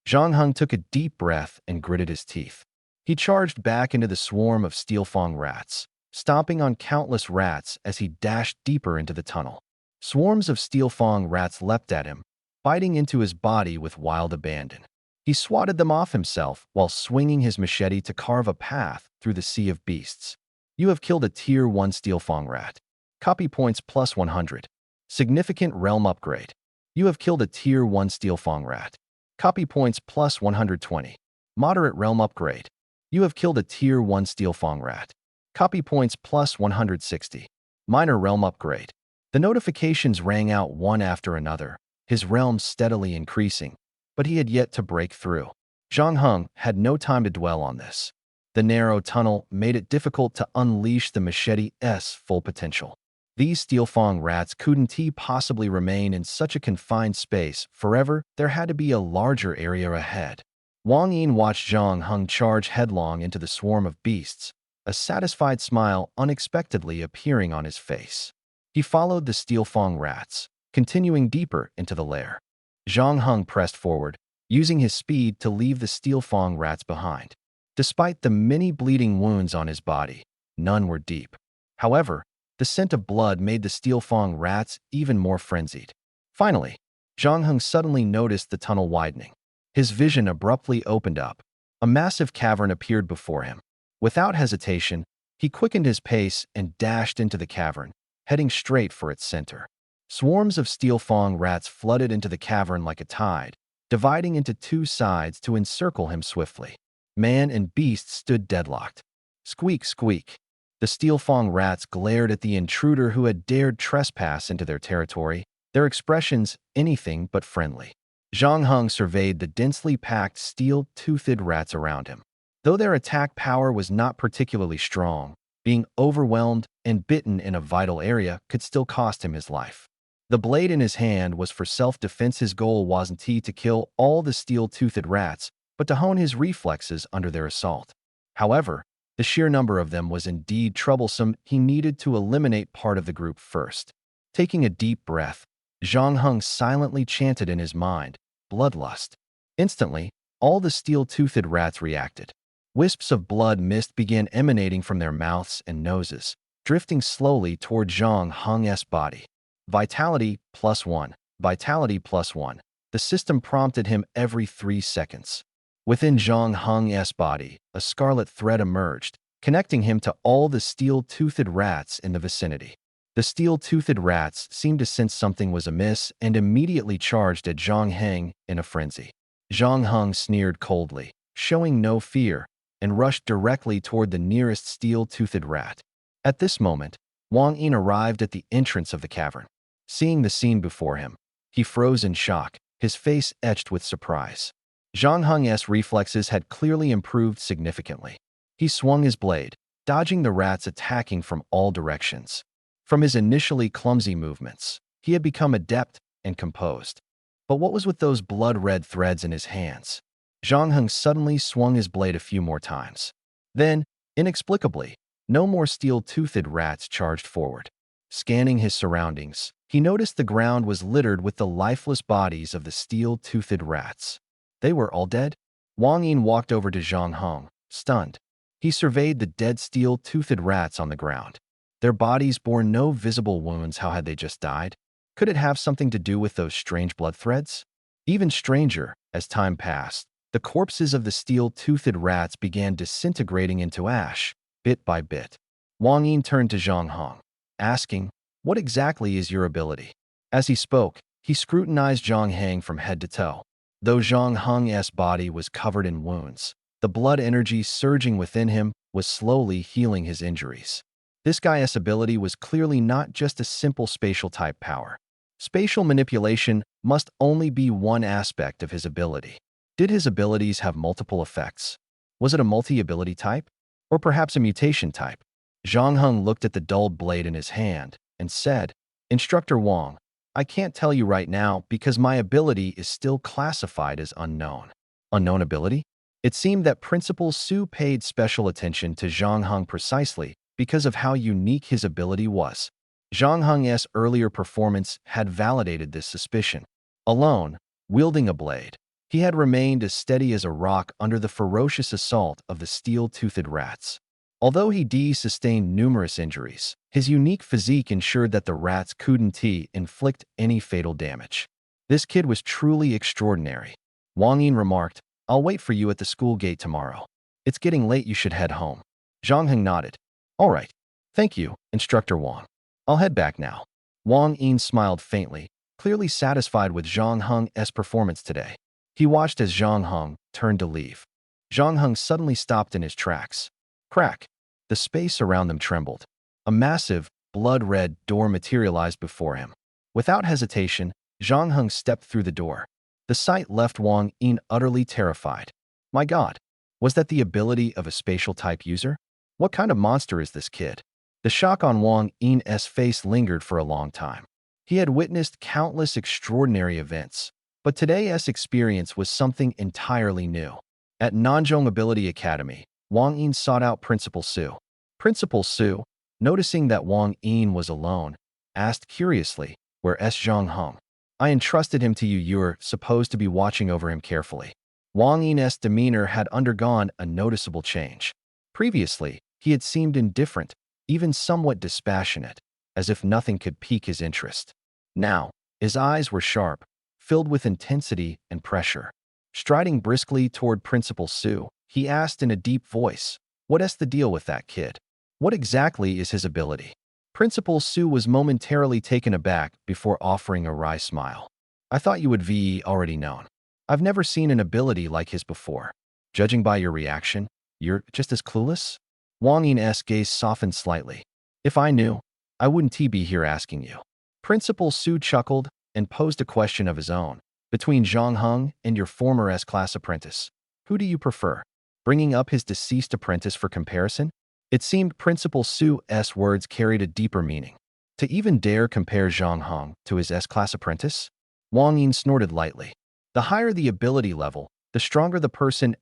Zhang Heng took a deep breath and gritted his teeth. He charged back into the swarm of Steelfang rats, stomping on countless rats as he dashed deeper into the tunnel. Swarms of Steelfang rats leapt at him, biting into his body with wild abandon. He swatted them off himself while swinging his machete to carve a path through the sea of beasts. You have killed a Tier 1 Steelfang rat. Copy points plus 100. Significant realm upgrade. You have killed a Tier 1 Steelfang rat. Copy points plus 120. Moderate realm upgrade. You have killed a Tier 1 Steelfang rat. Copy points plus 160. Minor realm upgrade. The notifications rang out one after another, his realm steadily increasing, but he had yet to break through. Zhang Heng had no time to dwell on this. The narrow tunnel made it difficult to unleash the machete's full potential. These Steelfang rats couldn't possibly remain in such a confined space forever. There had to be a larger area ahead. Wang Yin watched Zhang Heng charge headlong into the swarm of beasts, a satisfied smile unexpectedly appearing on his face. He followed the Steelfang rats, continuing deeper into the lair. Zhang Heng pressed forward, using his speed to leave the Steelfang rats behind. Despite the many bleeding wounds on his body, none were deep. However, the scent of blood made the Steelfang rats even more frenzied. Finally, Zhang Heng suddenly noticed the tunnel widening. His vision abruptly opened up. A massive cavern appeared before him. Without hesitation, he quickened his pace and dashed into the cavern, heading straight for its center. Swarms of Steelfang rats flooded into the cavern like a tide, dividing into two sides to encircle him swiftly. Man and beast stood deadlocked. Squeak, squeak. The Steelfang rats glared at the intruder who had dared trespass into their territory, their expressions anything but friendly. Zhang Heng surveyed the densely packed steel-toothed rats around him. Though their attack power was not particularly strong, being overwhelmed and bitten in a vital area could still cost him his life. The blade in his hand was for self-defense. His goal wasn't to kill all the steel-toothed rats, but to hone his reflexes under their assault. However, the sheer number of them was indeed troublesome. He needed to eliminate part of the group first. Taking a deep breath, Zhang Heng silently chanted in his mind, "Bloodlust." Instantly, all the steel-toothed rats reacted. Wisps of blood mist began emanating from their mouths and noses, drifting slowly toward Zhang Heng's body. Vitality plus 1. Vitality plus 1. The system prompted him every 3 seconds. Within Zhang Heng's body, a scarlet thread emerged, connecting him to all the steel-toothed rats in the vicinity. The steel-toothed rats seemed to sense something was amiss and immediately charged at Zhang Heng in a frenzy. Zhang Heng sneered coldly, showing no fear, and rushed directly toward the nearest steel-toothed rat. At this moment, Wang Yin arrived at the entrance of the cavern. Seeing the scene before him, he froze in shock, his face etched with surprise. Zhang Heng's reflexes had clearly improved significantly. He swung his blade, dodging the rats attacking from all directions. From his initially clumsy movements, he had become adept and composed. But what was with those blood-red threads in his hands? Zhang Heng suddenly swung his blade a few more times. Then, inexplicably, no more steel-toothed rats charged forward. Scanning his surroundings, he noticed the ground was littered with the lifeless bodies of the steel-toothed rats. They were all dead? Wang Yin walked over to Zhang Heng, stunned. He surveyed the dead steel-toothed rats on the ground. Their bodies bore no visible wounds. How had they just died? Could it have something to do with those strange blood threads? Even stranger, as time passed, the corpses of the steel-toothed rats began disintegrating into ash, bit by bit. Wang Yin turned to Zhang Heng, asking, "What exactly is your ability?" As he spoke, he scrutinized Zhang Heng from head to toe. Though Zhang Heng's body was covered in wounds, the blood energy surging within him was slowly healing his injuries. This guy's ability was clearly not just a simple spatial-type power. Spatial manipulation must only be one aspect of his ability. Did his abilities have multiple effects? Was it a multi-ability type? Or perhaps a mutation type? Zhang Heng looked at the dulled blade in his hand and said, Instructor Wang, I can't tell you right now because my ability is still classified as unknown. Unknown ability? It seemed that Principal Su paid special attention to Zhang Heng precisely because of how unique his ability was. Zhang Heng's earlier performance had validated this suspicion. Alone, wielding a blade, he had remained as steady as a rock under the ferocious assault of the steel-toothed rats. Although he sustained numerous injuries, his unique physique ensured that the rats couldn't inflict any fatal damage. This kid was truly extraordinary. Wang Yin remarked, I'll wait for you at the school gate tomorrow. It's getting late, you should head home. Zhang Heng nodded. All right. Thank you, Instructor Wang. I'll head back now. Wang Yin smiled faintly, clearly satisfied with Zhang Heng's performance today. He watched as Zhang Heng turned to leave. Zhang Heng suddenly stopped in his tracks. Crack! The space around them trembled. A massive, blood-red door materialized before him. Without hesitation, Zhang Heng stepped through the door. The sight left Wang Yin utterly terrified. My God, was that the ability of a spatial-type user? What kind of monster is this kid? The shock on Wang Yin's face lingered for a long time. He had witnessed countless extraordinary events, but today's experience was something entirely new. At Nanzhong Ability Academy, Wang Yin sought out Principal Su. Principal Su, noticing that Wang Yin was alone, asked curiously, Where's Zhang Heng? I entrusted him to you. You're supposed to be watching over him carefully. Wang Yin's demeanor had undergone a noticeable change. Previously, he had seemed indifferent, even somewhat dispassionate, as if nothing could pique his interest. Now, his eyes were sharp, filled with intensity and pressure. Striding briskly toward Principal Su, he asked in a deep voice, What's the deal with that kid? What exactly is his ability? Principal Su was momentarily taken aback before offering a wry smile. I thought you would be already known. I've never seen an ability like his before. Judging by your reaction, you're just as clueless? Wang Yin's gaze softened slightly. If I knew, I wouldn't be here asking you. Principal Su chuckled and posed a question of his own. Between Zhang Heng and your former S-class apprentice, who do you prefer? Bringing up his deceased apprentice for comparison? It seemed Principal Su's words carried a deeper meaning. To even dare compare Zhang Heng to his S-class apprentice? Wang Yin snorted lightly. The higher the ability level, the stronger the person's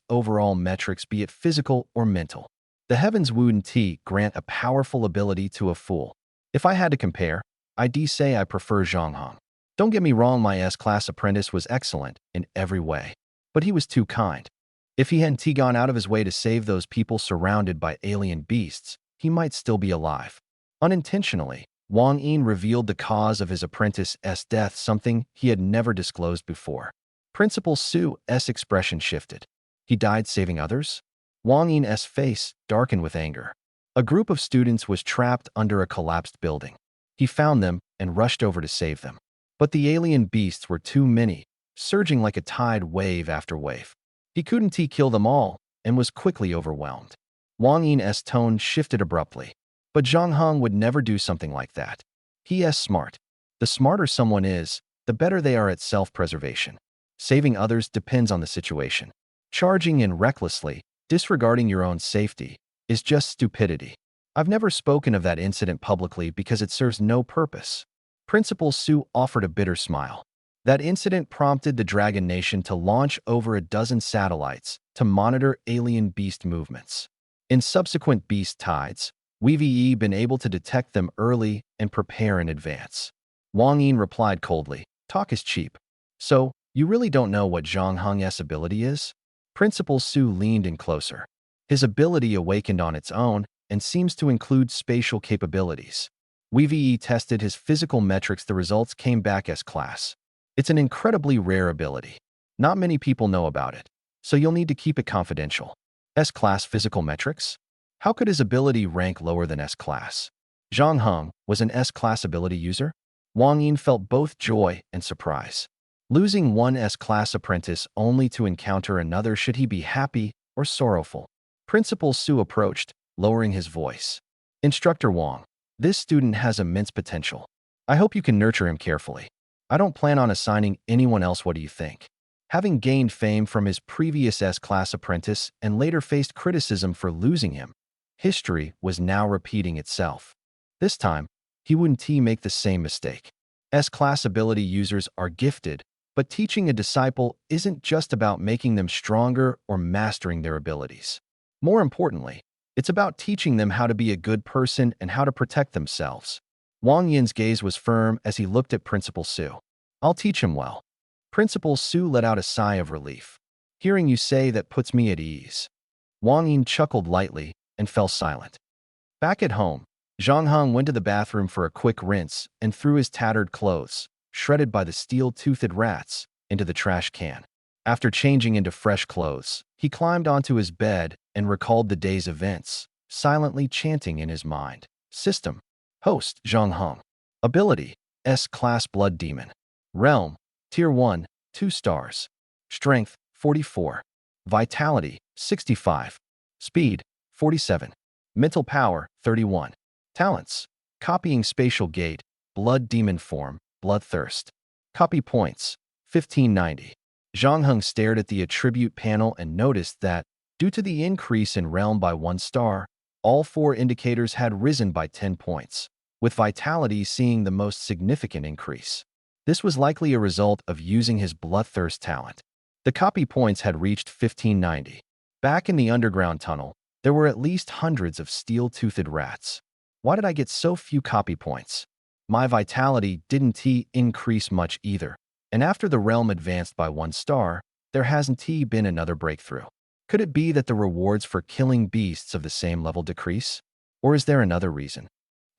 overall metrics, be it physical or mental. The heavens wouldn't grant a powerful ability to a fool. If I had to compare, I'd say I prefer Zhang Heng. Don't get me wrong, my S-class apprentice was excellent in every way, but he was too kind. If he hadn't gone out of his way to save those people surrounded by alien beasts, he might still be alive. Unintentionally, Wang Yin revealed the cause of his apprentice's death, something he had never disclosed before. Principal Su's expression shifted. He died saving others? Wang Yin's face darkened with anger. A group of students was trapped under a collapsed building. He found them and rushed over to save them. But the alien beasts were too many, surging like a tide wave after wave. He couldn't kill them all and was quickly overwhelmed. Wang Yin's tone shifted abruptly. But Zhang Heng would never do something like that. He's smart. The smarter someone is, the better they are at self-preservation. Saving others depends on the situation. Charging in recklessly, disregarding your own safety, is just stupidity. I've never spoken of that incident publicly because it serves no purpose. Principal Su offered a bitter smile. That incident prompted the Dragon Nation to launch over a dozen satellites to monitor alien beast movements. In subsequent beast tides, we've been able to detect them early and prepare in advance. Wang Yin replied coldly, Talk is cheap. So, you really don't know what Zhang Heng's ability is? Principal Su leaned in closer. His ability awakened on its own and seems to include spatial capabilities. We've tested his physical metrics. The results came back as class. It's an incredibly rare ability. Not many people know about it, so you'll need to keep it confidential. S-class physical metrics? How could his ability rank lower than S-class? Zhang Heng was an S-class ability user? Wang Yin felt both joy and surprise. Losing one S-class apprentice only to encounter another, should he be happy or sorrowful? Principal Su approached, lowering his voice. Instructor Wang, this student has immense potential. I hope you can nurture him carefully. I don't plan on assigning anyone else. What do you think? Having gained fame from his previous S-class apprentice and later faced criticism for losing him, history was now repeating itself. This time, he wouldn't make the same mistake. S-class ability users are gifted, but teaching a disciple isn't just about making them stronger or mastering their abilities. More importantly, it's about teaching them how to be a good person and how to protect themselves. Wang Yin's gaze was firm as he looked at Principal Su. I'll teach him well. Principal Su let out a sigh of relief. Hearing you say that puts me at ease. Wang Yin chuckled lightly and fell silent. Back at home, Zhang Heng went to the bathroom for a quick rinse and threw his tattered clothes, shredded by the steel-toothed rats, into the trash can. After changing into fresh clothes, he climbed onto his bed and recalled the day's events, silently chanting in his mind. System. Host, Zhang Heng. Ability, S-Class Blood Demon. Realm, Tier 1, 2 stars. Strength, 44. Vitality, 65. Speed, 47. Mental power, 31. Talents, Copying Spatial Gate, Blood Demon Form, Bloodthirst. Copy points, 1590. Zhang Heng stared at the attribute panel and noticed that, due to the increase in realm by 1 star, all 4 indicators had risen by 10 points, with vitality seeing the most significant increase. This was likely a result of using his Bloodthirst talent. The copy points had reached 1590. Back in the underground tunnel, there were at least hundreds of steel-toothed rats. Why did I get so few copy points? My vitality didn't increase much either, and after the realm advanced by 1 star, there hasn't been another breakthrough. Could it be that the rewards for killing beasts of the same level decrease? Or is there another reason?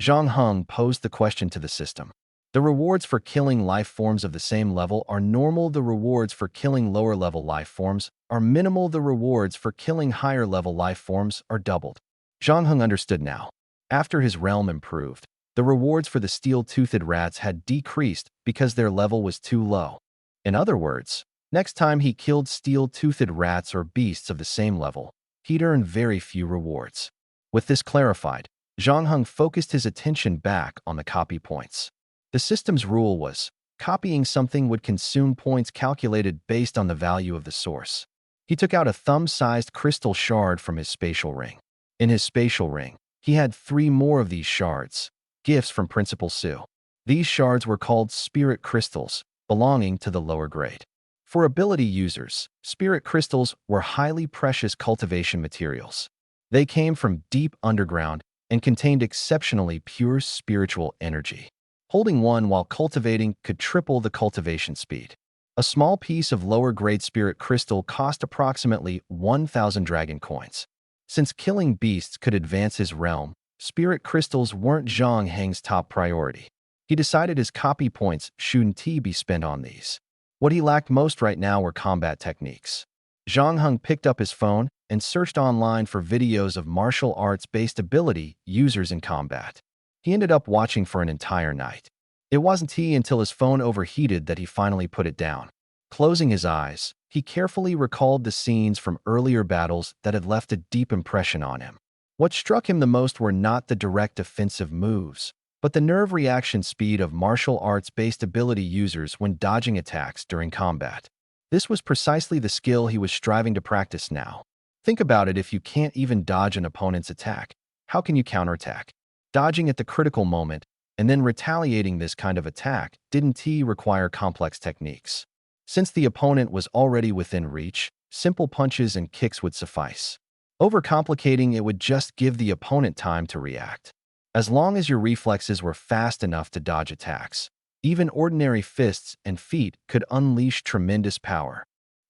Zhang Heng posed the question to the system. The rewards for killing life forms of the same level are normal. The rewards for killing lower-level life forms are minimal. The rewards for killing higher-level life forms are doubled. Zhang Heng understood now. After his realm improved, the rewards for the steel-toothed rats had decreased because their level was too low. In other words, next time he killed steel-toothed rats or beasts of the same level, he'd earn very few rewards. With this clarified, Zhang Heng focused his attention back on the copy points. The system's rule was, copying something would consume points calculated based on the value of the source. He took out a thumb-sized crystal shard from his spatial ring. In his spatial ring, he had 3 more of these shards, gifts from Principal Su. These shards were called spirit crystals, belonging to the lower grade. For ability users, spirit crystals were highly precious cultivation materials. They came from deep underground and contained exceptionally pure spiritual energy. Holding one while cultivating could triple the cultivation speed. A small piece of lower-grade spirit crystal cost approximately 1,000 dragon coins. Since killing beasts could advance his realm, spirit crystals weren't Zhang Heng's top priority. He decided his copy points shouldn't be spent on these. What he lacked most right now were combat techniques. Zhang Heng picked up his phone and searched online for videos of martial arts-based ability users in combat. He ended up watching for an entire night. It wasn't until his phone overheated that he finally put it down. Closing his eyes, he carefully recalled the scenes from earlier battles that had left a deep impression on him. What struck him the most were not the direct offensive moves, but the nerve reaction speed of martial arts-based ability users when dodging attacks during combat. This was precisely the skill he was striving to practice now. Think about it: if you can't even dodge an opponent's attack, how can you counterattack? Dodging at the critical moment and then retaliating this kind of attack didn't require complex techniques. Since the opponent was already within reach, simple punches and kicks would suffice. Overcomplicating it would just give the opponent time to react. As long as your reflexes were fast enough to dodge attacks, even ordinary fists and feet could unleash tremendous power.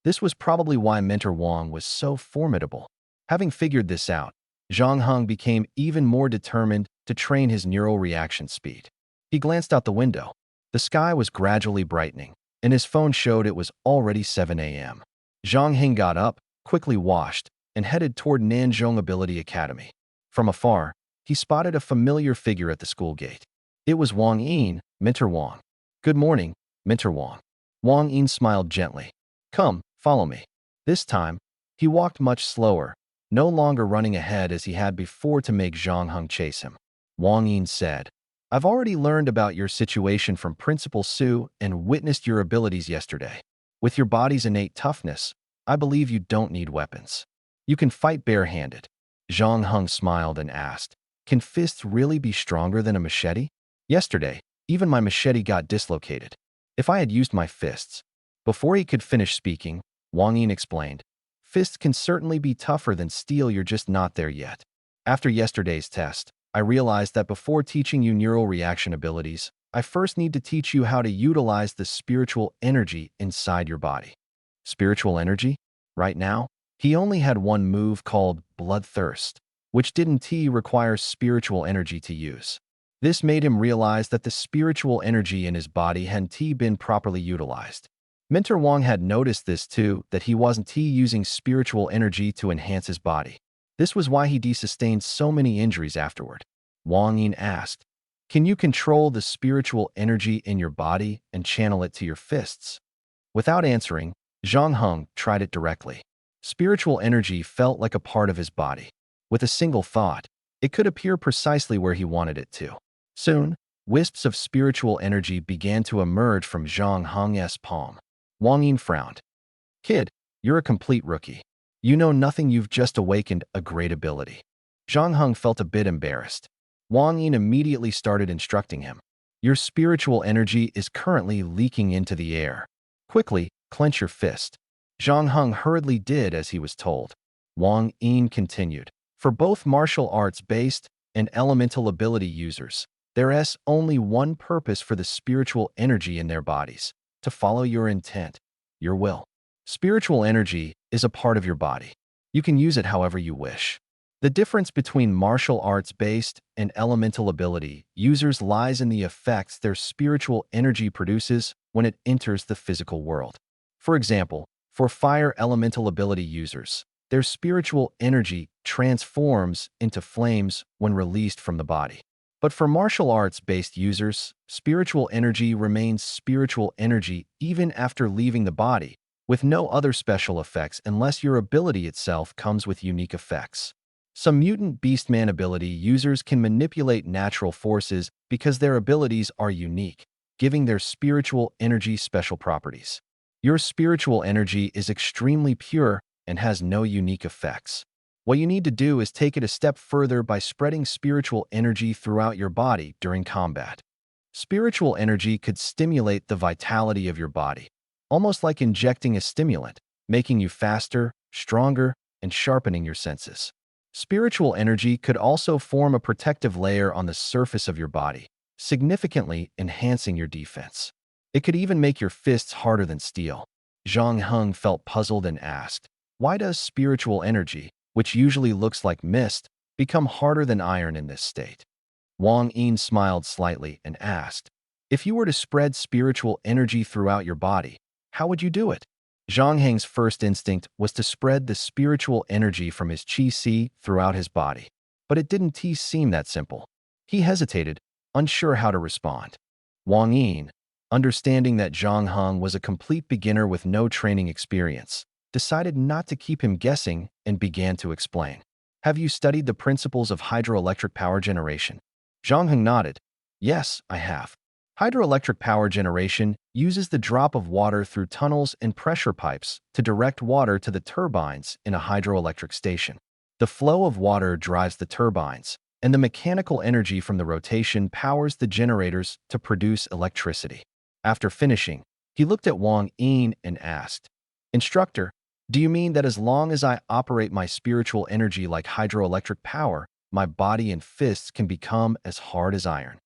This was probably why Mentor Wang was so formidable. Having figured this out, Zhang Heng became even more determined to train his neural reaction speed. He glanced out the window. The sky was gradually brightening, and his phone showed it was already 7 a.m. Zhang Heng got up, quickly washed, and headed toward Nanzhong Ability Academy. From afar, he spotted a familiar figure at the school gate. It was Wang Yin, Mentor Wang. Good morning, Mentor Wang. Wang Yin smiled gently. Come, follow me. This time, he walked much slower, no longer running ahead as he had before to make Zhang Heng chase him. Wang Yin said, I've already learned about your situation from Principal Su and witnessed your abilities yesterday. With your body's innate toughness, I believe you don't need weapons. You can fight barehanded. Zhang Heng smiled and asked, can fists really be stronger than a machete? Yesterday, even my machete got dislocated. If I had used my fists. Before he could finish speaking, Wang Yin explained, fists can certainly be tougher than steel, you're just not there yet. After yesterday's test, I realized that before teaching you neural reaction abilities, I first need to teach you how to utilize the spiritual energy inside your body. Spiritual energy? Right now, he only had one move called bloodthirst, which didn't require spiritual energy to use. This made him realize that the spiritual energy in his body hadn't been properly utilized. Mentor Wang had noticed this too, that he wasn't using spiritual energy to enhance his body. This was why he sustained so many injuries afterward. Wang Yin asked, can you control the spiritual energy in your body and channel it to your fists? Without answering, Zhang Heng tried it directly. Spiritual energy felt like a part of his body. With a single thought, it could appear precisely where he wanted it to. Soon, wisps of spiritual energy began to emerge from Zhang Heng's palm. Wang Yin frowned. Kid, you're a complete rookie. You know nothing, you've just awakened a great ability. Zhang Heng felt a bit embarrassed. Wang Yin immediately started instructing him. Your spiritual energy is currently leaking into the air. Quickly, clench your fist. Zhang Heng hurriedly did as he was told. Wang Yin continued. For both martial arts-based and elemental ability users, there is only one purpose for the spiritual energy in their bodies, to follow your intent, your will. Spiritual energy is a part of your body. You can use it however you wish. The difference between martial arts-based and elemental ability users lies in the effects their spiritual energy produces when it enters the physical world. For example, for fire elemental ability users, their spiritual energy transforms into flames when released from the body. But for martial arts-based users, spiritual energy remains spiritual energy even after leaving the body, with no other special effects unless your ability itself comes with unique effects. Some mutant beastman ability users can manipulate natural forces because their abilities are unique, giving their spiritual energy special properties. Your spiritual energy is extremely pure and has no unique effects. What you need to do is take it a step further by spreading spiritual energy throughout your body during combat. Spiritual energy could stimulate the vitality of your body, almost like injecting a stimulant, making you faster, stronger, and sharpening your senses. Spiritual energy could also form a protective layer on the surface of your body, significantly enhancing your defense. It could even make your fists harder than steel. Zhang Heng felt puzzled and asked, why does spiritual energy, which usually looks like mist, become harder than iron in this state? Wang Yin smiled slightly and asked, if you were to spread spiritual energy throughout your body, how would you do it? Zhang Heng's first instinct was to spread the spiritual energy from his qi throughout his body, but it didn't seem that simple. He hesitated, unsure how to respond. Wang Yin, understanding that Zhang Heng was a complete beginner with no training experience, decided not to keep him guessing and began to explain. Have you studied the principles of hydroelectric power generation? Zhang Heng nodded. Yes, I have. Hydroelectric power generation uses the drop of water through tunnels and pressure pipes to direct water to the turbines in a hydroelectric station. The flow of water drives the turbines, and the mechanical energy from the rotation powers the generators to produce electricity. After finishing, he looked at Wang Yin and asked, Instructor, do you mean that as long as I operate my spiritual energy like hydroelectric power, my body and fists can become as hard as iron?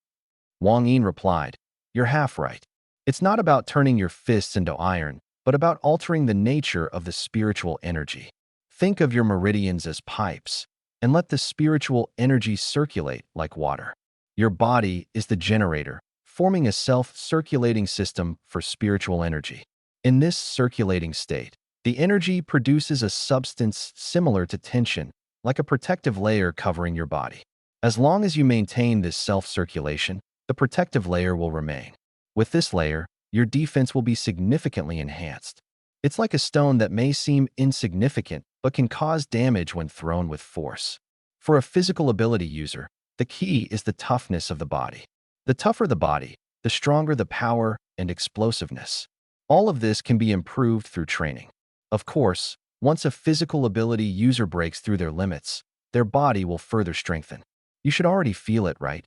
Wang Yin replied, you're half right. It's not about turning your fists into iron, but about altering the nature of the spiritual energy. Think of your meridians as pipes, and let the spiritual energy circulate like water. Your body is the generator, forming a self-circulating system for spiritual energy. In this circulating state, the energy produces a substance similar to tension, like a protective layer covering your body. As long as you maintain this self-circulation, the protective layer will remain. With this layer, your defense will be significantly enhanced. It's like a stone that may seem insignificant but can cause damage when thrown with force. For a physical ability user, the key is the toughness of the body. The tougher the body, the stronger the power and explosiveness. All of this can be improved through training. Of course, once a physical ability user breaks through their limits, their body will further strengthen. You should already feel it, right?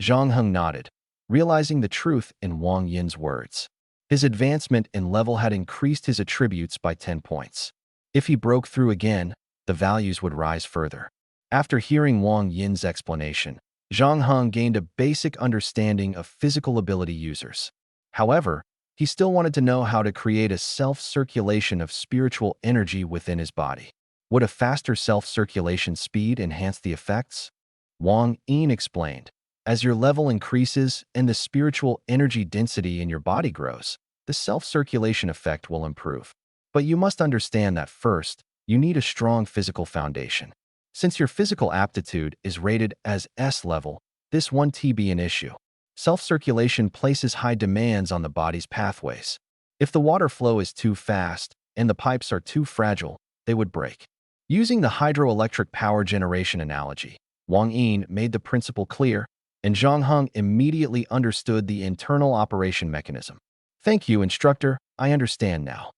Zhang Heng nodded, realizing the truth in Wang Yin's words. His advancement in level had increased his attributes by 10 points. If he broke through again, the values would rise further. After hearing Wang Yin's explanation, Zhang Heng gained a basic understanding of physical ability users. However, he still wanted to know how to create a self-circulation of spiritual energy within his body. Would a faster self-circulation speed enhance the effects? Wang Yin explained. As your level increases and the spiritual energy density in your body grows, the self-circulation effect will improve. But you must understand that first, you need a strong physical foundation. Since your physical aptitude is rated as S level, this won't be an issue. Self-circulation places high demands on the body's pathways. If the water flow is too fast and the pipes are too fragile, they would break. Using the hydroelectric power generation analogy, Wang Yin made the principle clear, and Zhang Heng immediately understood the internal operation mechanism. Thank you, instructor, I understand now.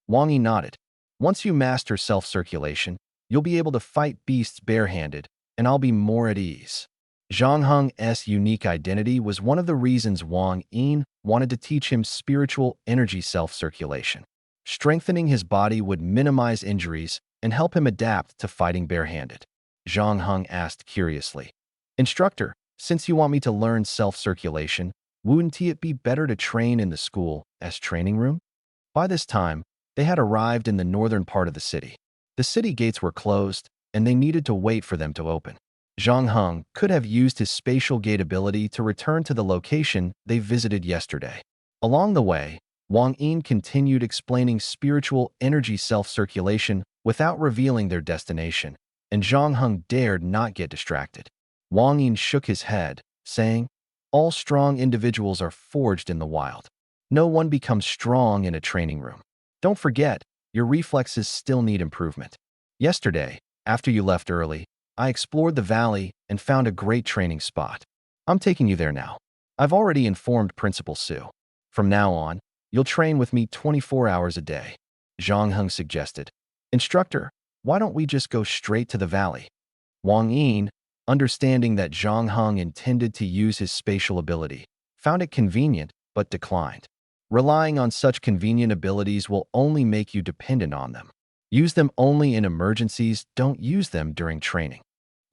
Wang Yin nodded. Once you master self-circulation, you'll be able to fight beasts barehanded, and I'll be more at ease. Zhang Heng's unique identity was one of the reasons Wang Yin wanted to teach him spiritual energy self-circulation. Strengthening his body would minimize injuries and help him adapt to fighting barehanded. Zhang Heng asked curiously, Instructor, since you want me to learn self-circulation, wouldn't it be better to train in the school as training room? By this time, they had arrived in the northern part of the city. The city gates were closed, and they needed to wait for them to open. Zhang Heng could have used his spatial gate ability to return to the location they visited yesterday. Along the way, Wang Yin continued explaining spiritual energy self-circulation without revealing their destination, and Zhang Heng dared not get distracted. Wang Yin shook his head, saying, All strong individuals are forged in the wild. No one becomes strong in a training room. Don't forget, your reflexes still need improvement. Yesterday, after you left early, I explored the valley and found a great training spot. I'm taking you there now. I've already informed Principal Su. From now on, you'll train with me 24 hours a day. Zhang Heng suggested. Instructor, why don't we just go straight to the valley? Wang Yin, understanding that Zhang Heng intended to use his spatial ability, found it convenient but declined. Relying on such convenient abilities will only make you dependent on them. Use them only in emergencies, don't use them during training.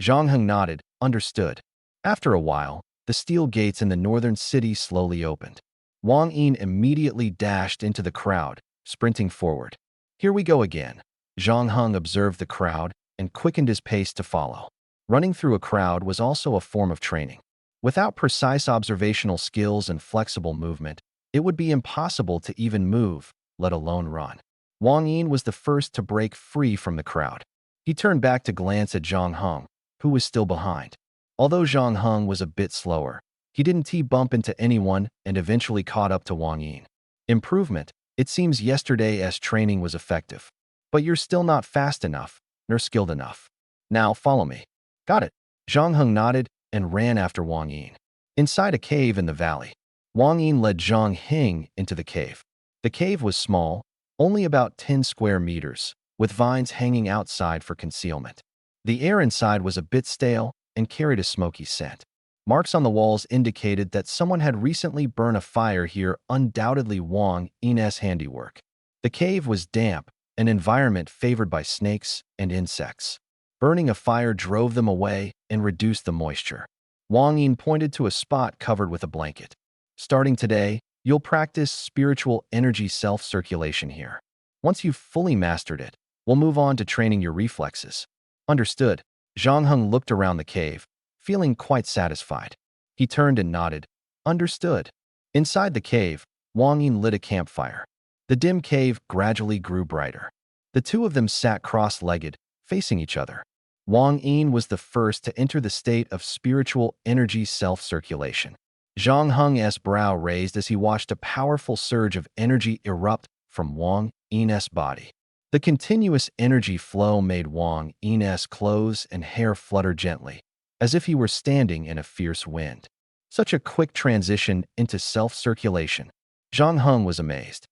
Zhang Heng nodded, understood. After a while, the steel gates in the northern city slowly opened. Wang Yin immediately dashed into the crowd, sprinting forward. Here we go again. Zhang Heng observed the crowd and quickened his pace to follow. Running through a crowd was also a form of training. Without precise observational skills and flexible movement, it would be impossible to even move, let alone run. Wang Yin was the first to break free from the crowd. He turned back to glance at Zhang Heng, who was still behind. Although Zhang Heng was a bit slower, he didn't bump into anyone and eventually caught up to Wang Yin. Improvement. It seems yesterday's training was effective. But you're still not fast enough, nor skilled enough. Now follow me. Got it. Zhang Heng nodded and ran after Wang Yin. Inside a cave in the valley, Wang Yin led Zhang Heng into the cave. The cave was small, only about 10 square meters, with vines hanging outside for concealment. The air inside was a bit stale and carried a smoky scent. Marks on the walls indicated that someone had recently burned a fire here, undoubtedly Wang Yin's handiwork. The cave was damp, an environment favored by snakes and insects. Burning a fire drove them away and reduced the moisture. Wang Yin pointed to a spot covered with a blanket. Starting today, you'll practice spiritual energy self-circulation here. Once you've fully mastered it, we'll move on to training your reflexes. Understood. Zhang Heng looked around the cave, feeling quite satisfied. He turned and nodded. Understood. Inside the cave, Wang Yin lit a campfire. The dim cave gradually grew brighter. The two of them sat cross-legged, facing each other. Wang Yin was the first to enter the state of spiritual energy self-circulation. Zhang Heng's brow raised as he watched a powerful surge of energy erupt from Wang Yin's body. The continuous energy flow made Wang Yin's clothes and hair flutter gently, as if he were standing in a fierce wind. Such a quick transition into self-circulation. Zhang Heng was amazed.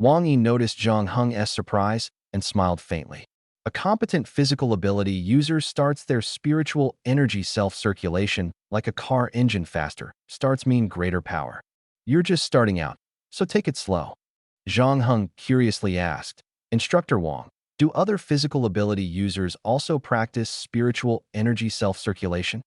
Wang Yi noticed Zhang Heng's surprise and smiled faintly. A competent physical ability user starts their spiritual energy self-circulation like a car engine faster. Starts mean greater power. You're just starting out, so take it slow. Zhang Heng curiously asked, Instructor Wang, do other physical ability users also practice spiritual energy self-circulation?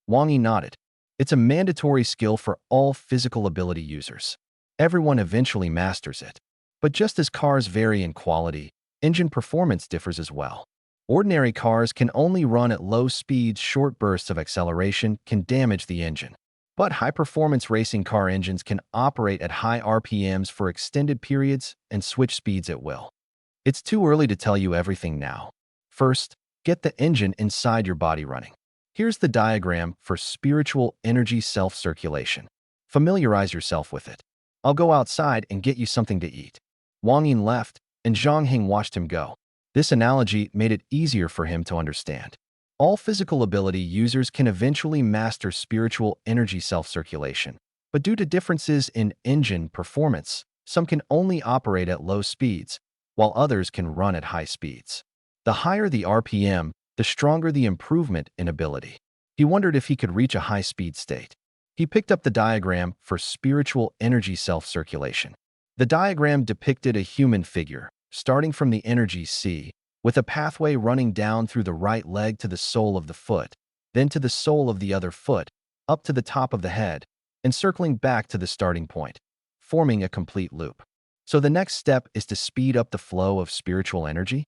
Wang Yi nodded. It's a mandatory skill for all physical ability users. Everyone eventually masters it. But just as cars vary in quality, engine performance differs as well. Ordinary cars can only run at low speeds. Short bursts of acceleration can damage the engine. But high-performance racing car engines can operate at high RPMs for extended periods and switch speeds at will. It's too early to tell you everything now. First, get the engine inside your body running. Here's the diagram for spiritual energy self-circulation. Familiarize yourself with it. I'll go outside and get you something to eat. Wang Yin left, and Zhang Heng watched him go. This analogy made it easier for him to understand. All physical ability users can eventually master spiritual energy self-circulation, but due to differences in engine performance, some can only operate at low speeds, while others can run at high speeds. The higher the RPM, the stronger the improvement in ability. He wondered if he could reach a high-speed state. He picked up the diagram for spiritual energy self-circulation. The diagram depicted a human figure, starting from the energy C, with a pathway running down through the right leg to the sole of the foot, then to the sole of the other foot, up to the top of the head, and circling back to the starting point, forming a complete loop. So the next step is to speed up the flow of spiritual energy?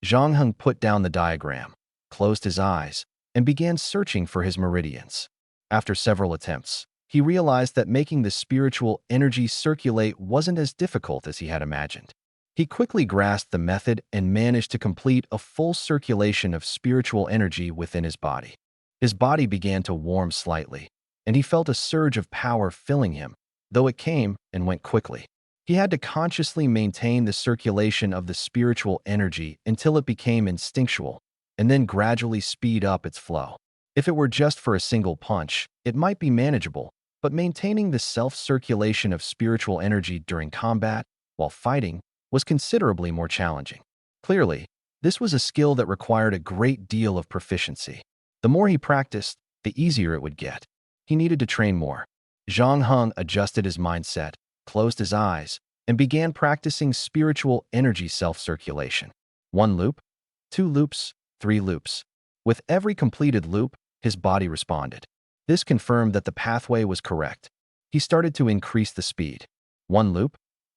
Zhang Heng put down the diagram, closed his eyes, and began searching for his meridians. After several attempts, he realized that making the spiritual energy circulate wasn't as difficult as he had imagined. He quickly grasped the method and managed to complete a full circulation of spiritual energy within his body. His body began to warm slightly, and he felt a surge of power filling him, though it came and went quickly. He had to consciously maintain the circulation of the spiritual energy until it became instinctual, and then gradually speed up its flow. If it were just for a single punch, it might be manageable, but maintaining the self-circulation of spiritual energy during combat, while fighting, was considerably more challenging. Clearly, this was a skill that required a great deal of proficiency. The more he practiced, the easier it would get. He needed to train more. Zhang Heng adjusted his mindset, closed his eyes, and began practicing spiritual energy self-circulation. 1 loop, 2 loops, 3 loops. With every completed loop, his body responded. This confirmed that the pathway was correct. He started to increase the speed. 1 loop,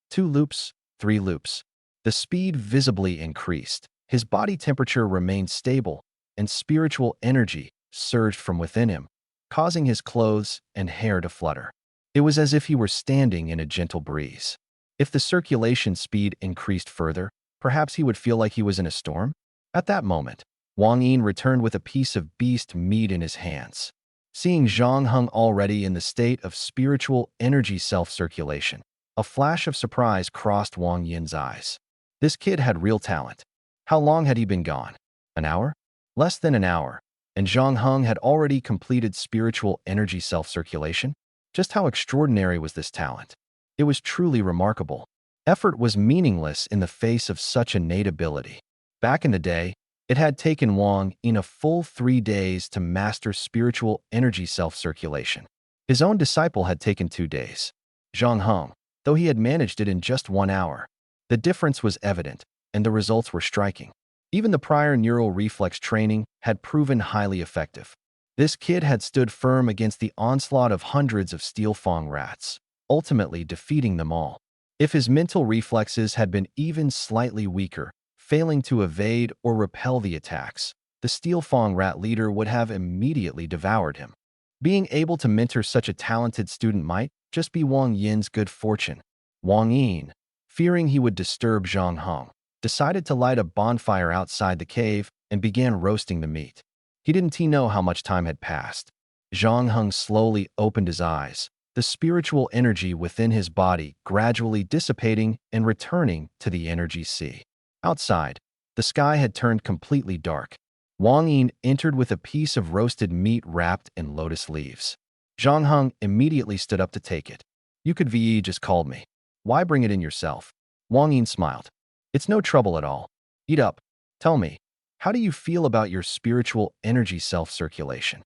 2 loops, 3 loops. The speed visibly increased. His body temperature remained stable, and spiritual energy surged from within him, causing his clothes and hair to flutter. It was as if he were standing in a gentle breeze. If the circulation speed increased further, perhaps he would feel like he was in a storm? At that moment, Wang Yin returned with a piece of beast meat in his hands. Seeing Zhang Heng already in the state of spiritual energy self-circulation, a flash of surprise crossed Wang Yin's eyes. This kid had real talent. How long had he been gone? An hour? Less than an hour, and Zhang Heng had already completed spiritual energy self-circulation? Just how extraordinary was this talent? It was truly remarkable. Effort was meaningless in the face of such innate ability. Back in the day, it had taken Wang Yin a full 3 days to master spiritual energy self-circulation. His own disciple had taken 2 days. Zhang Heng, though he had managed it in just 1 hour. The difference was evident, and the results were striking. Even the prior neural reflex training had proven highly effective. This kid had stood firm against the onslaught of hundreds of steel fang rats, ultimately defeating them all. If his mental reflexes had been even slightly weaker, failing to evade or repel the attacks, the steel fang rat leader would have immediately devoured him. Being able to mentor such a talented student might just be Wang Yin's good fortune. Wang Yin, fearing he would disturb Zhang Heng, decided to light a bonfire outside the cave and began roasting the meat. He didn't know how much time had passed. Zhang Heng slowly opened his eyes, the spiritual energy within his body gradually dissipating and returning to the energy sea. Outside, the sky had turned completely dark. Wang Yin entered with a piece of roasted meat wrapped in lotus leaves. Zhang Heng immediately stood up to take it. You could VE just called me. Why bring it in yourself? Wang Yin smiled. It's no trouble at all. Eat up. Tell me, how do you feel about your spiritual energy self-circulation?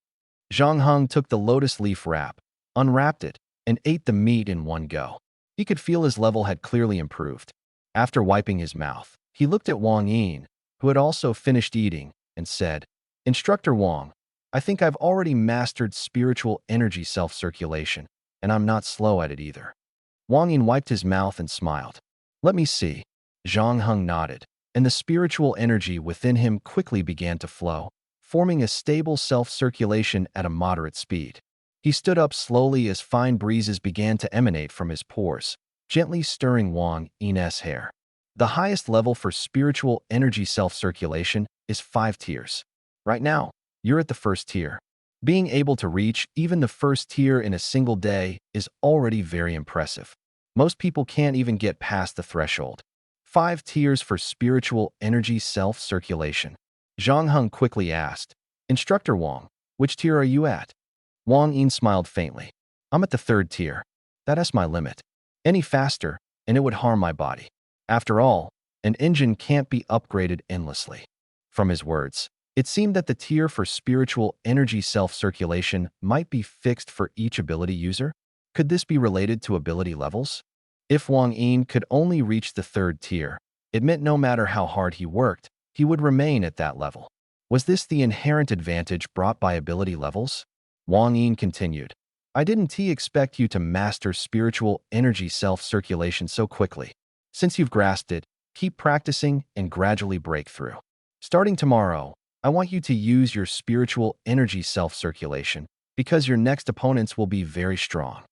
Zhang Heng took the lotus leaf wrap, unwrapped it, and ate the meat in one go. He could feel his level had clearly improved. After wiping his mouth, he looked at Wang Yin, who had also finished eating, and said, Instructor Wang, I think I've already mastered spiritual energy self-circulation, and I'm not slow at it either. Wang Yin wiped his mouth and smiled. Let me see. Zhang Heng nodded, and the spiritual energy within him quickly began to flow, forming a stable self-circulation at a moderate speed. He stood up slowly as fine breezes began to emanate from his pores, gently stirring Wang Yin's hair. The highest level for spiritual energy self-circulation is 5 tiers. Right now, you're at the first tier. Being able to reach even the first tier in a single day is already very impressive. Most people can't even get past the threshold. 5 tiers for spiritual energy self-circulation. Zhang Heng quickly asked, Instructor Wang, which tier are you at? Wang Yin smiled faintly. I'm at the 3rd tier. That's my limit. Any faster, and it would harm my body. After all, an engine can't be upgraded endlessly. From his words, it seemed that the tier for spiritual energy self-circulation might be fixed for each ability user. Could this be related to ability levels? If Wang Yin could only reach the 3rd tier, it meant no matter how hard he worked, he would remain at that level. Was this the inherent advantage brought by ability levels? Wang Yin continued, I didn't expect you to master spiritual energy self-circulation so quickly. Since you've grasped it, keep practicing and gradually break through. Starting tomorrow, I want you to use your spiritual energy self-circulation because your next opponents will be very strong.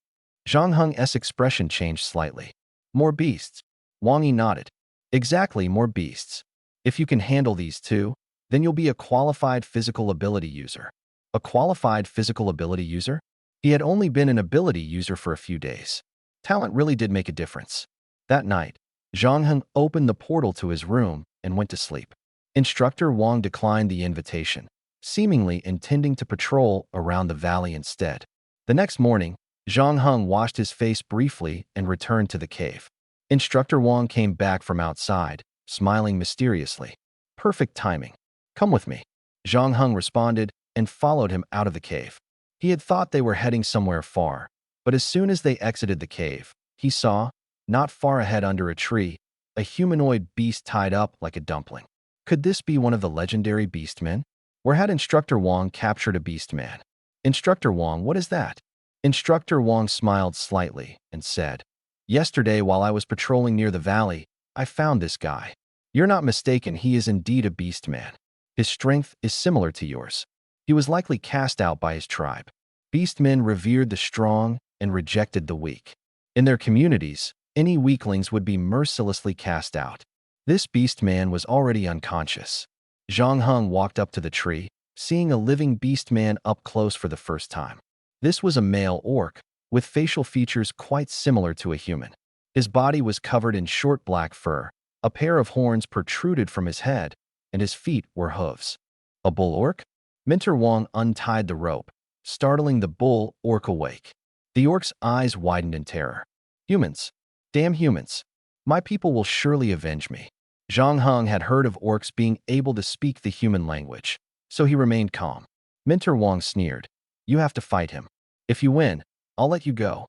Zhang Heng's expression changed slightly. More beasts. Wang Yi nodded. Exactly, more beasts. If you can handle these two, then you'll be a qualified physical ability user. A qualified physical ability user? He had only been an ability user for a few days. Talent really did make a difference. That night, Zhang Heng opened the portal to his room and went to sleep. Instructor Wang declined the invitation, seemingly intending to patrol around the valley instead. The next morning, Zhang Heng washed his face briefly and returned to the cave. Instructor Wang came back from outside, smiling mysteriously. Perfect timing. Come with me. Zhang Heng responded and followed him out of the cave. He had thought they were heading somewhere far, but as soon as they exited the cave, he saw, not far ahead under a tree, a humanoid beast tied up like a dumpling. Could this be one of the legendary beastmen? Or had Instructor Wang captured a beastman? Instructor Wang, what is that? Instructor Wang smiled slightly and said, Yesterday, while I was patrolling near the valley, I found this guy. You're not mistaken, he is indeed a beastman. His strength is similar to yours. He was likely cast out by his tribe. Beastmen revered the strong and rejected the weak. In their communities, any weaklings would be mercilessly cast out. This beastman was already unconscious. Zhang Heng walked up to the tree, seeing a living beastman up close for the first time. This was a male orc, with facial features quite similar to a human. His body was covered in short black fur, a pair of horns protruded from his head, and his feet were hooves. A bull orc? Mentor Wang untied the rope, startling the bull orc awake. The orc's eyes widened in terror. Humans. Damn humans. My people will surely avenge me. Zhang Heng had heard of orcs being able to speak the human language, so he remained calm. Mentor Wang sneered. You have to fight him. If you win, I'll let you go.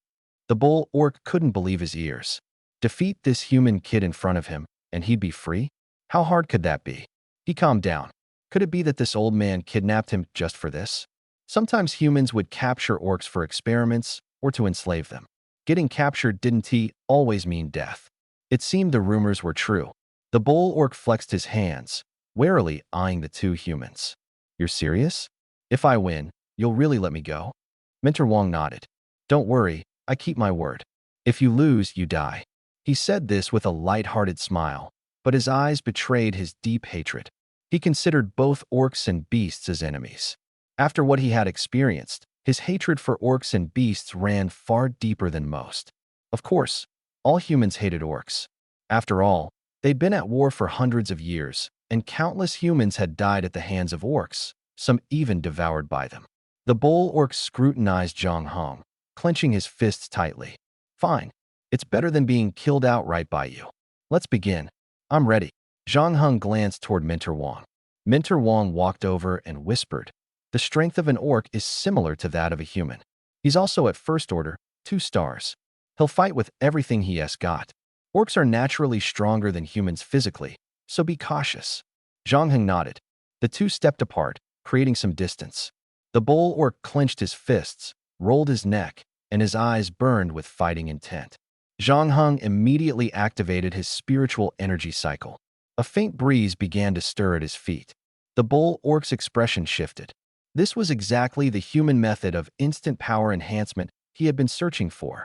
The bull orc couldn't believe his ears. Defeat this human kid in front of him, and he'd be free? How hard could that be? He calmed down. Could it be that this old man kidnapped him just for this? Sometimes humans would capture orcs for experiments or to enslave them. Getting captured didn't always mean death. It seemed the rumors were true. The bull orc flexed his hands, warily eyeing the two humans. You're serious? If I win, you'll really let me go? Mentor Wang nodded. Don't worry, I keep my word. If you lose, you die. He said this with a light-hearted smile, but his eyes betrayed his deep hatred. He considered both orcs and beasts as enemies. After what he had experienced, his hatred for orcs and beasts ran far deeper than most. Of course, all humans hated orcs. After all, they'd been at war for hundreds of years, and countless humans had died at the hands of orcs, some even devoured by them. The bull orc scrutinized Zhang Heng, clenching his fists tightly. Fine. It's better than being killed outright by you. Let's begin. I'm ready. Zhang Heng glanced toward Minter Wang. Minter Wang walked over and whispered, "The strength of an orc is similar to that of a human. He's also at first order, 2 stars. He'll fight with everything he has got. Orcs are naturally stronger than humans physically, so be cautious." Zhang Heng nodded. The two stepped apart, creating some distance. The bull orc clenched his fists, rolled his neck, and his eyes burned with fighting intent. Zhang Heng immediately activated his spiritual energy cycle. A faint breeze began to stir at his feet. The bull orc's expression shifted. This was exactly the human method of instant power enhancement he had been searching for.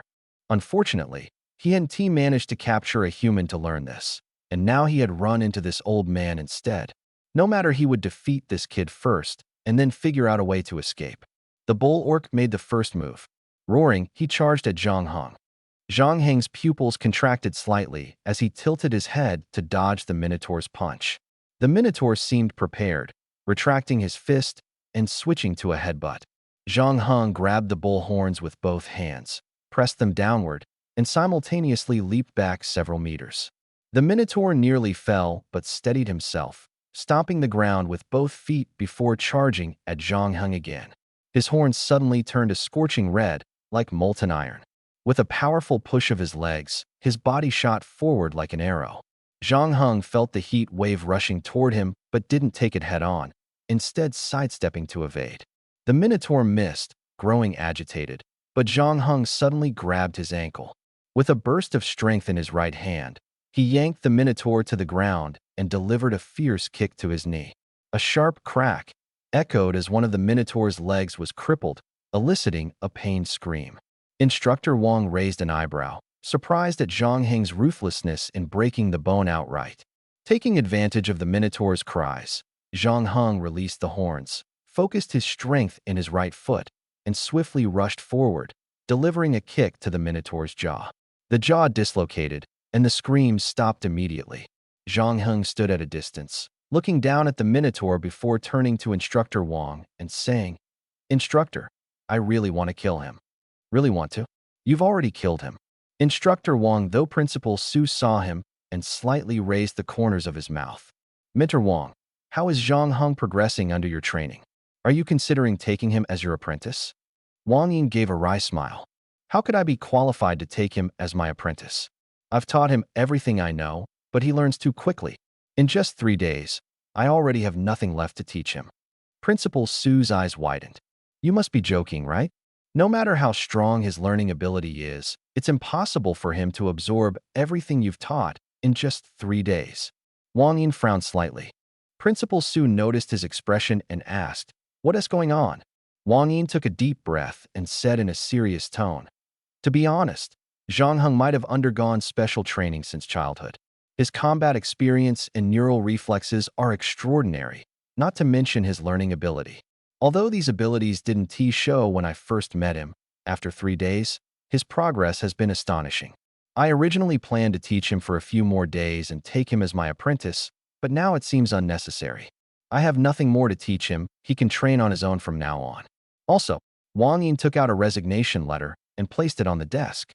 Unfortunately, he hadn't managed to capture a human to learn this, and now he had run into this old man instead. No matter, he would defeat this kid first, and then figure out a way to escape. The bull orc made the first move. Roaring, he charged at Zhang Heng. Zhang Heng's pupils contracted slightly as he tilted his head to dodge the Minotaur's punch. The Minotaur seemed prepared, retracting his fist and switching to a headbutt. Zhang Heng grabbed the bull horns with both hands, pressed them downward, and simultaneously leaped back several meters. The Minotaur nearly fell but steadied himself, stomping the ground with both feet before charging at Zhang Heng again. His horns suddenly turned a scorching red, like molten iron. With a powerful push of his legs, his body shot forward like an arrow. Zhang Heng felt the heat wave rushing toward him but didn't take it head-on, instead sidestepping to evade. The Minotaur missed, growing agitated, but Zhang Heng suddenly grabbed his ankle. With a burst of strength in his right hand, he yanked the Minotaur to the ground and delivered a fierce kick to his knee. A sharp crack echoed as one of the Minotaur's legs was crippled, eliciting a pained scream. Instructor Wang raised an eyebrow, surprised at Zhang Heng's ruthlessness in breaking the bone outright. Taking advantage of the Minotaur's cries, Zhang Heng released the horns, focused his strength in his right foot, and swiftly rushed forward, delivering a kick to the Minotaur's jaw. The jaw dislocated, and the screams stopped immediately. Zhang Heng stood at a distance, looking down at the Minotaur before turning to Instructor Wang and saying, "Instructor, I really want to kill him." "Really want to? You've already killed him." Instructor Wang, though Principal Su saw him and slightly raised the corners of his mouth. "Minter Wang, how is Zhang Heng progressing under your training? Are you considering taking him as your apprentice?" Wang Yin gave a wry smile. "How could I be qualified to take him as my apprentice? I've taught him everything I know, but he learns too quickly. In just 3 days, I already have nothing left to teach him." Principal Su's eyes widened. "You must be joking, right? No matter how strong his learning ability is, it's impossible for him to absorb everything you've taught in just 3 days." Wang Yin frowned slightly. Principal Su noticed his expression and asked, "What is going on?" Wang Yin took a deep breath and said in a serious tone, "To be honest, Zhang Heng might have undergone special training since childhood. His combat experience and neural reflexes are extraordinary, not to mention his learning ability. Although these abilities didn't show when I first met him, after 3 days, his progress has been astonishing. I originally planned to teach him for a few more days and take him as my apprentice, but now it seems unnecessary. I have nothing more to teach him, he can train on his own from now on." Also, Wang Yin took out a resignation letter and placed it on the desk.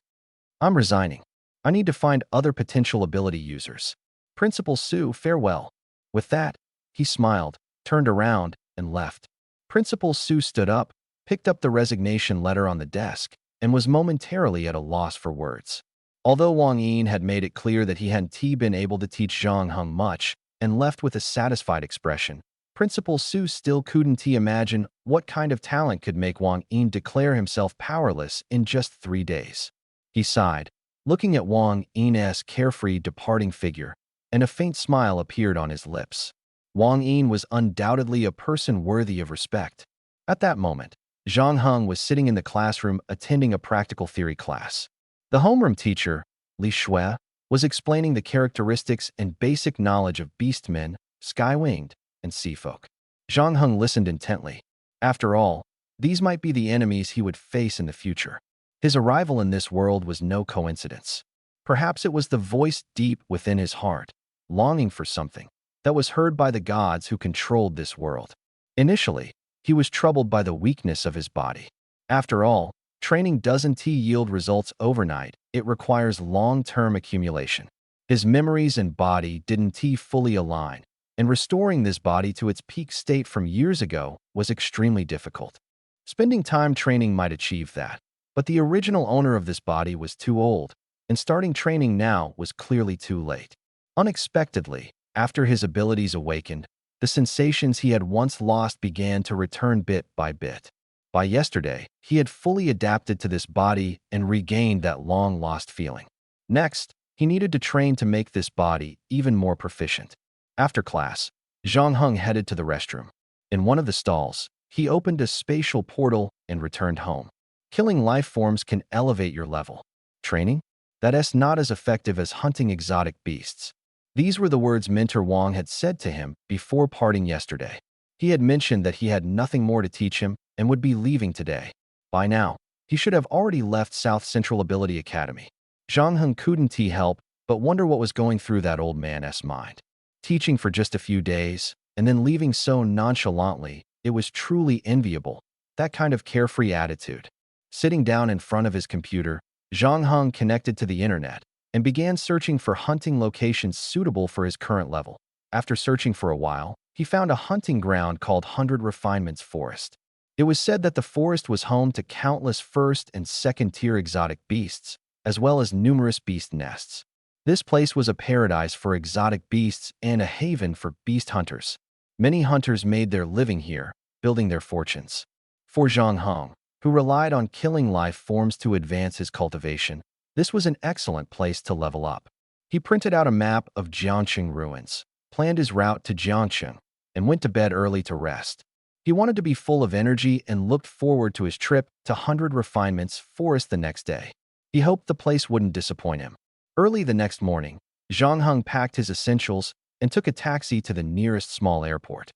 "I'm resigning. I need to find other potential ability users. Principal Su, farewell." With that, he smiled, turned around, and left. Principal Su stood up, picked up the resignation letter on the desk, and was momentarily at a loss for words. Although Wang Yin had made it clear that he hadn't been able to teach Zhang Heng much and left with a satisfied expression, Principal Su still couldn't imagine what kind of talent could make Wang Yin declare himself powerless in just 3 days. He sighed, looking at Wang Yin's carefree departing figure, and a faint smile appeared on his lips. Wang Yin was undoubtedly a person worthy of respect. At that moment, Zhang Heng was sitting in the classroom attending a practical theory class. The homeroom teacher, Li Shui, was explaining the characteristics and basic knowledge of beastmen, sky-winged, and sea-folk. Zhang Heng listened intently. After all, these might be the enemies he would face in the future. His arrival in this world was no coincidence. Perhaps it was the voice deep within his heart, longing for something, that was heard by the gods who controlled this world. Initially, he was troubled by the weakness of his body. After all, training doesn't yield results overnight, it requires long-term accumulation. His memories and body didn't fully align, and restoring this body to its peak state from years ago was extremely difficult. Spending time training might achieve that, but the original owner of this body was too old, and starting training now was clearly too late. Unexpectedly, after his abilities awakened, the sensations he had once lost began to return bit by bit. By yesterday, he had fully adapted to this body and regained that long-lost feeling. Next, he needed to train to make this body even more proficient. After class, Zhang Heng headed to the restroom. In one of the stalls, he opened a spatial portal and returned home. Killing life forms can elevate your level. Training? That's not as effective as hunting exotic beasts. These were the words Mentor Wang had said to him before parting yesterday. He had mentioned that he had nothing more to teach him and would be leaving today. By now, he should have already left South Central Ability Academy. Zhang Heng couldn't help but wonder what was going through that old man's mind. Teaching for just a few days and then leaving so nonchalantly, it was truly enviable, that kind of carefree attitude. Sitting down in front of his computer, Zhang Heng connected to the internet and began searching for hunting locations suitable for his current level. After searching for a while, he found a hunting ground called 100 Refinements Forest. It was said that the forest was home to countless first- and second-tier exotic beasts, as well as numerous beast nests. This place was a paradise for exotic beasts and a haven for beast hunters. Many hunters made their living here, building their fortunes. For Zhang Heng, who relied on killing life forms to advance his cultivation, this was an excellent place to level up. He printed out a map of Jiangcheng ruins, planned his route to Jiangcheng, and went to bed early to rest. He wanted to be full of energy and looked forward to his trip to 100 Refinements Forest the next day. He hoped the place wouldn't disappoint him. Early the next morning, Zhang Heng packed his essentials and took a taxi to the nearest small airport.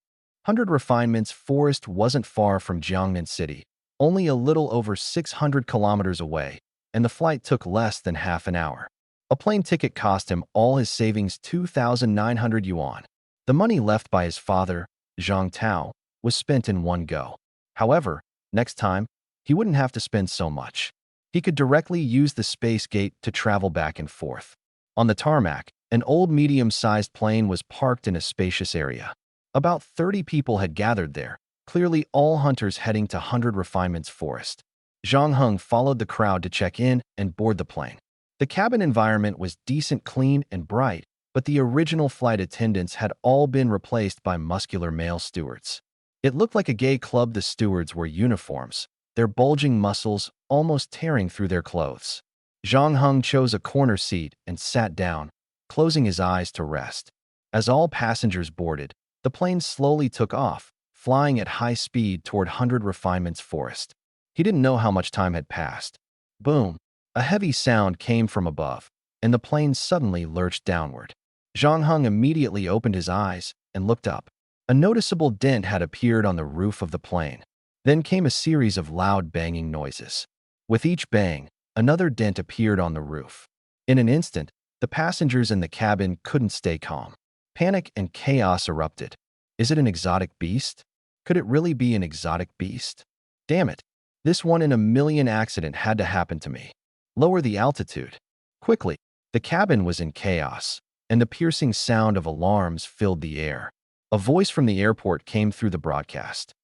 100 Refinements Forest wasn't far from Jiangnan City, only a little over 600 kilometers away, and the flight took less than half an hour. A plane ticket cost him all his savings 2,900 yuan. The money left by his father, Zhang Tao, was spent in one go. However, next time, he wouldn't have to spend so much. He could directly use the space gate to travel back and forth. On the tarmac, an old medium-sized plane was parked in a spacious area. About 30 people had gathered there, clearly all hunters heading to 100 Refinements Forest. Zhang Heng followed the crowd to check in and board the plane. The cabin environment was decent, clean, and bright, but the original flight attendants had all been replaced by muscular male stewards. It looked like a gay club. The stewards wore uniforms, their bulging muscles almost tearing through their clothes. Zhang Heng chose a corner seat and sat down, closing his eyes to rest. As all passengers boarded, the plane slowly took off, flying at high speed toward 100 Refinements Forest. He didn't know how much time had passed. Boom! A heavy sound came from above, and the plane suddenly lurched downward. Zhang Heng immediately opened his eyes and looked up. A noticeable dent had appeared on the roof of the plane. Then came a series of loud banging noises. With each bang, another dent appeared on the roof. In an instant, the passengers in the cabin couldn't stay calm. Panic and chaos erupted. Is it an exotic beast? Could it really be an exotic beast? Damn it! This one-in-a-million accident had to happen to me. Lower the altitude. Quickly, the cabin was in chaos, and the piercing sound of alarms filled the air. A voice from the airport came through the broadcast.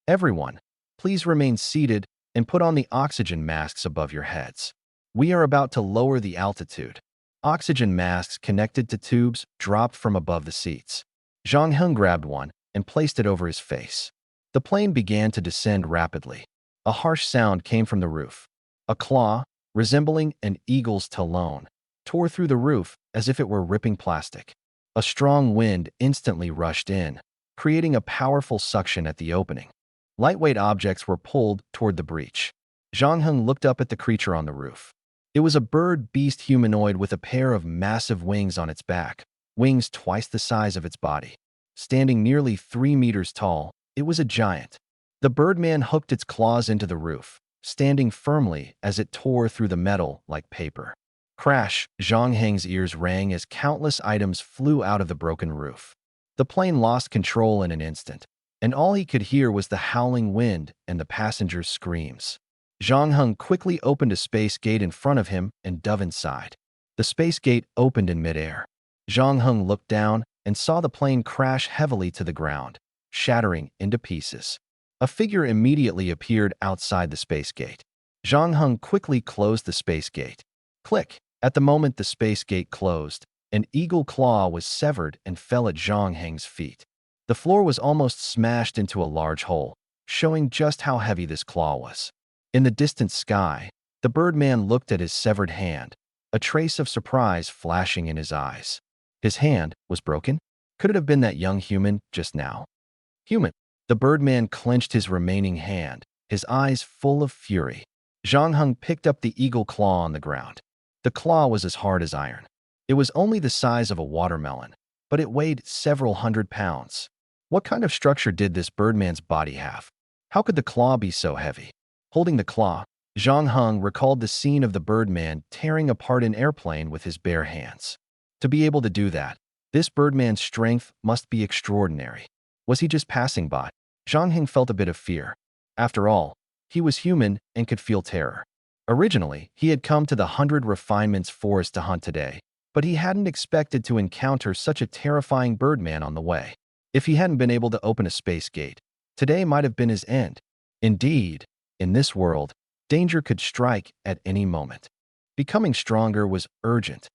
Everyone, please remain seated and put on the oxygen masks above your heads. We are about to lower the altitude. Oxygen masks connected to tubes dropped from above the seats. Zhang Heng grabbed one and placed it over his face. The plane began to descend rapidly. A harsh sound came from the roof. A claw, resembling an eagle's talon, tore through the roof as if it were ripping plastic. A strong wind instantly rushed in, creating a powerful suction at the opening. Lightweight objects were pulled toward the breach. Zhang Heng looked up at the creature on the roof. It was a bird-beast humanoid with a pair of massive wings on its back, wings twice the size of its body. Standing nearly 3 meters tall, it was a giant. The birdman hooked its claws into the roof, standing firmly as it tore through the metal like paper. Crash! Zhang Heng's ears rang as countless items flew out of the broken roof. The plane lost control in an instant, and all he could hear was the howling wind and the passengers' screams. Zhang Heng quickly opened a space gate in front of him and dove inside. The space gate opened in midair. Zhang Heng looked down and saw the plane crash heavily to the ground, shattering into pieces. A figure immediately appeared outside the space gate. Zhang Heng quickly closed the space gate. Click! At the moment the space gate closed, an eagle claw was severed and fell at Zhang Heng's feet. The floor was almost smashed into a large hole, showing just how heavy this claw was. In the distant sky, the Birdman looked at his severed hand, a trace of surprise flashing in his eyes. His hand was broken? Could it have been that young human just now? Human. The Birdman clenched his remaining hand, his eyes full of fury. Zhang Heng picked up the eagle claw on the ground. The claw was as hard as iron. It was only the size of a watermelon, but it weighed several hundred pounds. What kind of structure did this Birdman's body have? How could the claw be so heavy? Holding the claw, Zhang Heng recalled the scene of the Birdman tearing apart an airplane with his bare hands. To be able to do that, this Birdman's strength must be extraordinary. Was he just passing by? Zhang Heng felt a bit of fear. After all, he was human and could feel terror. Originally, he had come to the 100 Refinements Forest to hunt today, but he hadn't expected to encounter such a terrifying Birdman on the way. If he hadn't been able to open a space gate, today might have been his end. Indeed, in this world, danger could strike at any moment. Becoming stronger was urgent.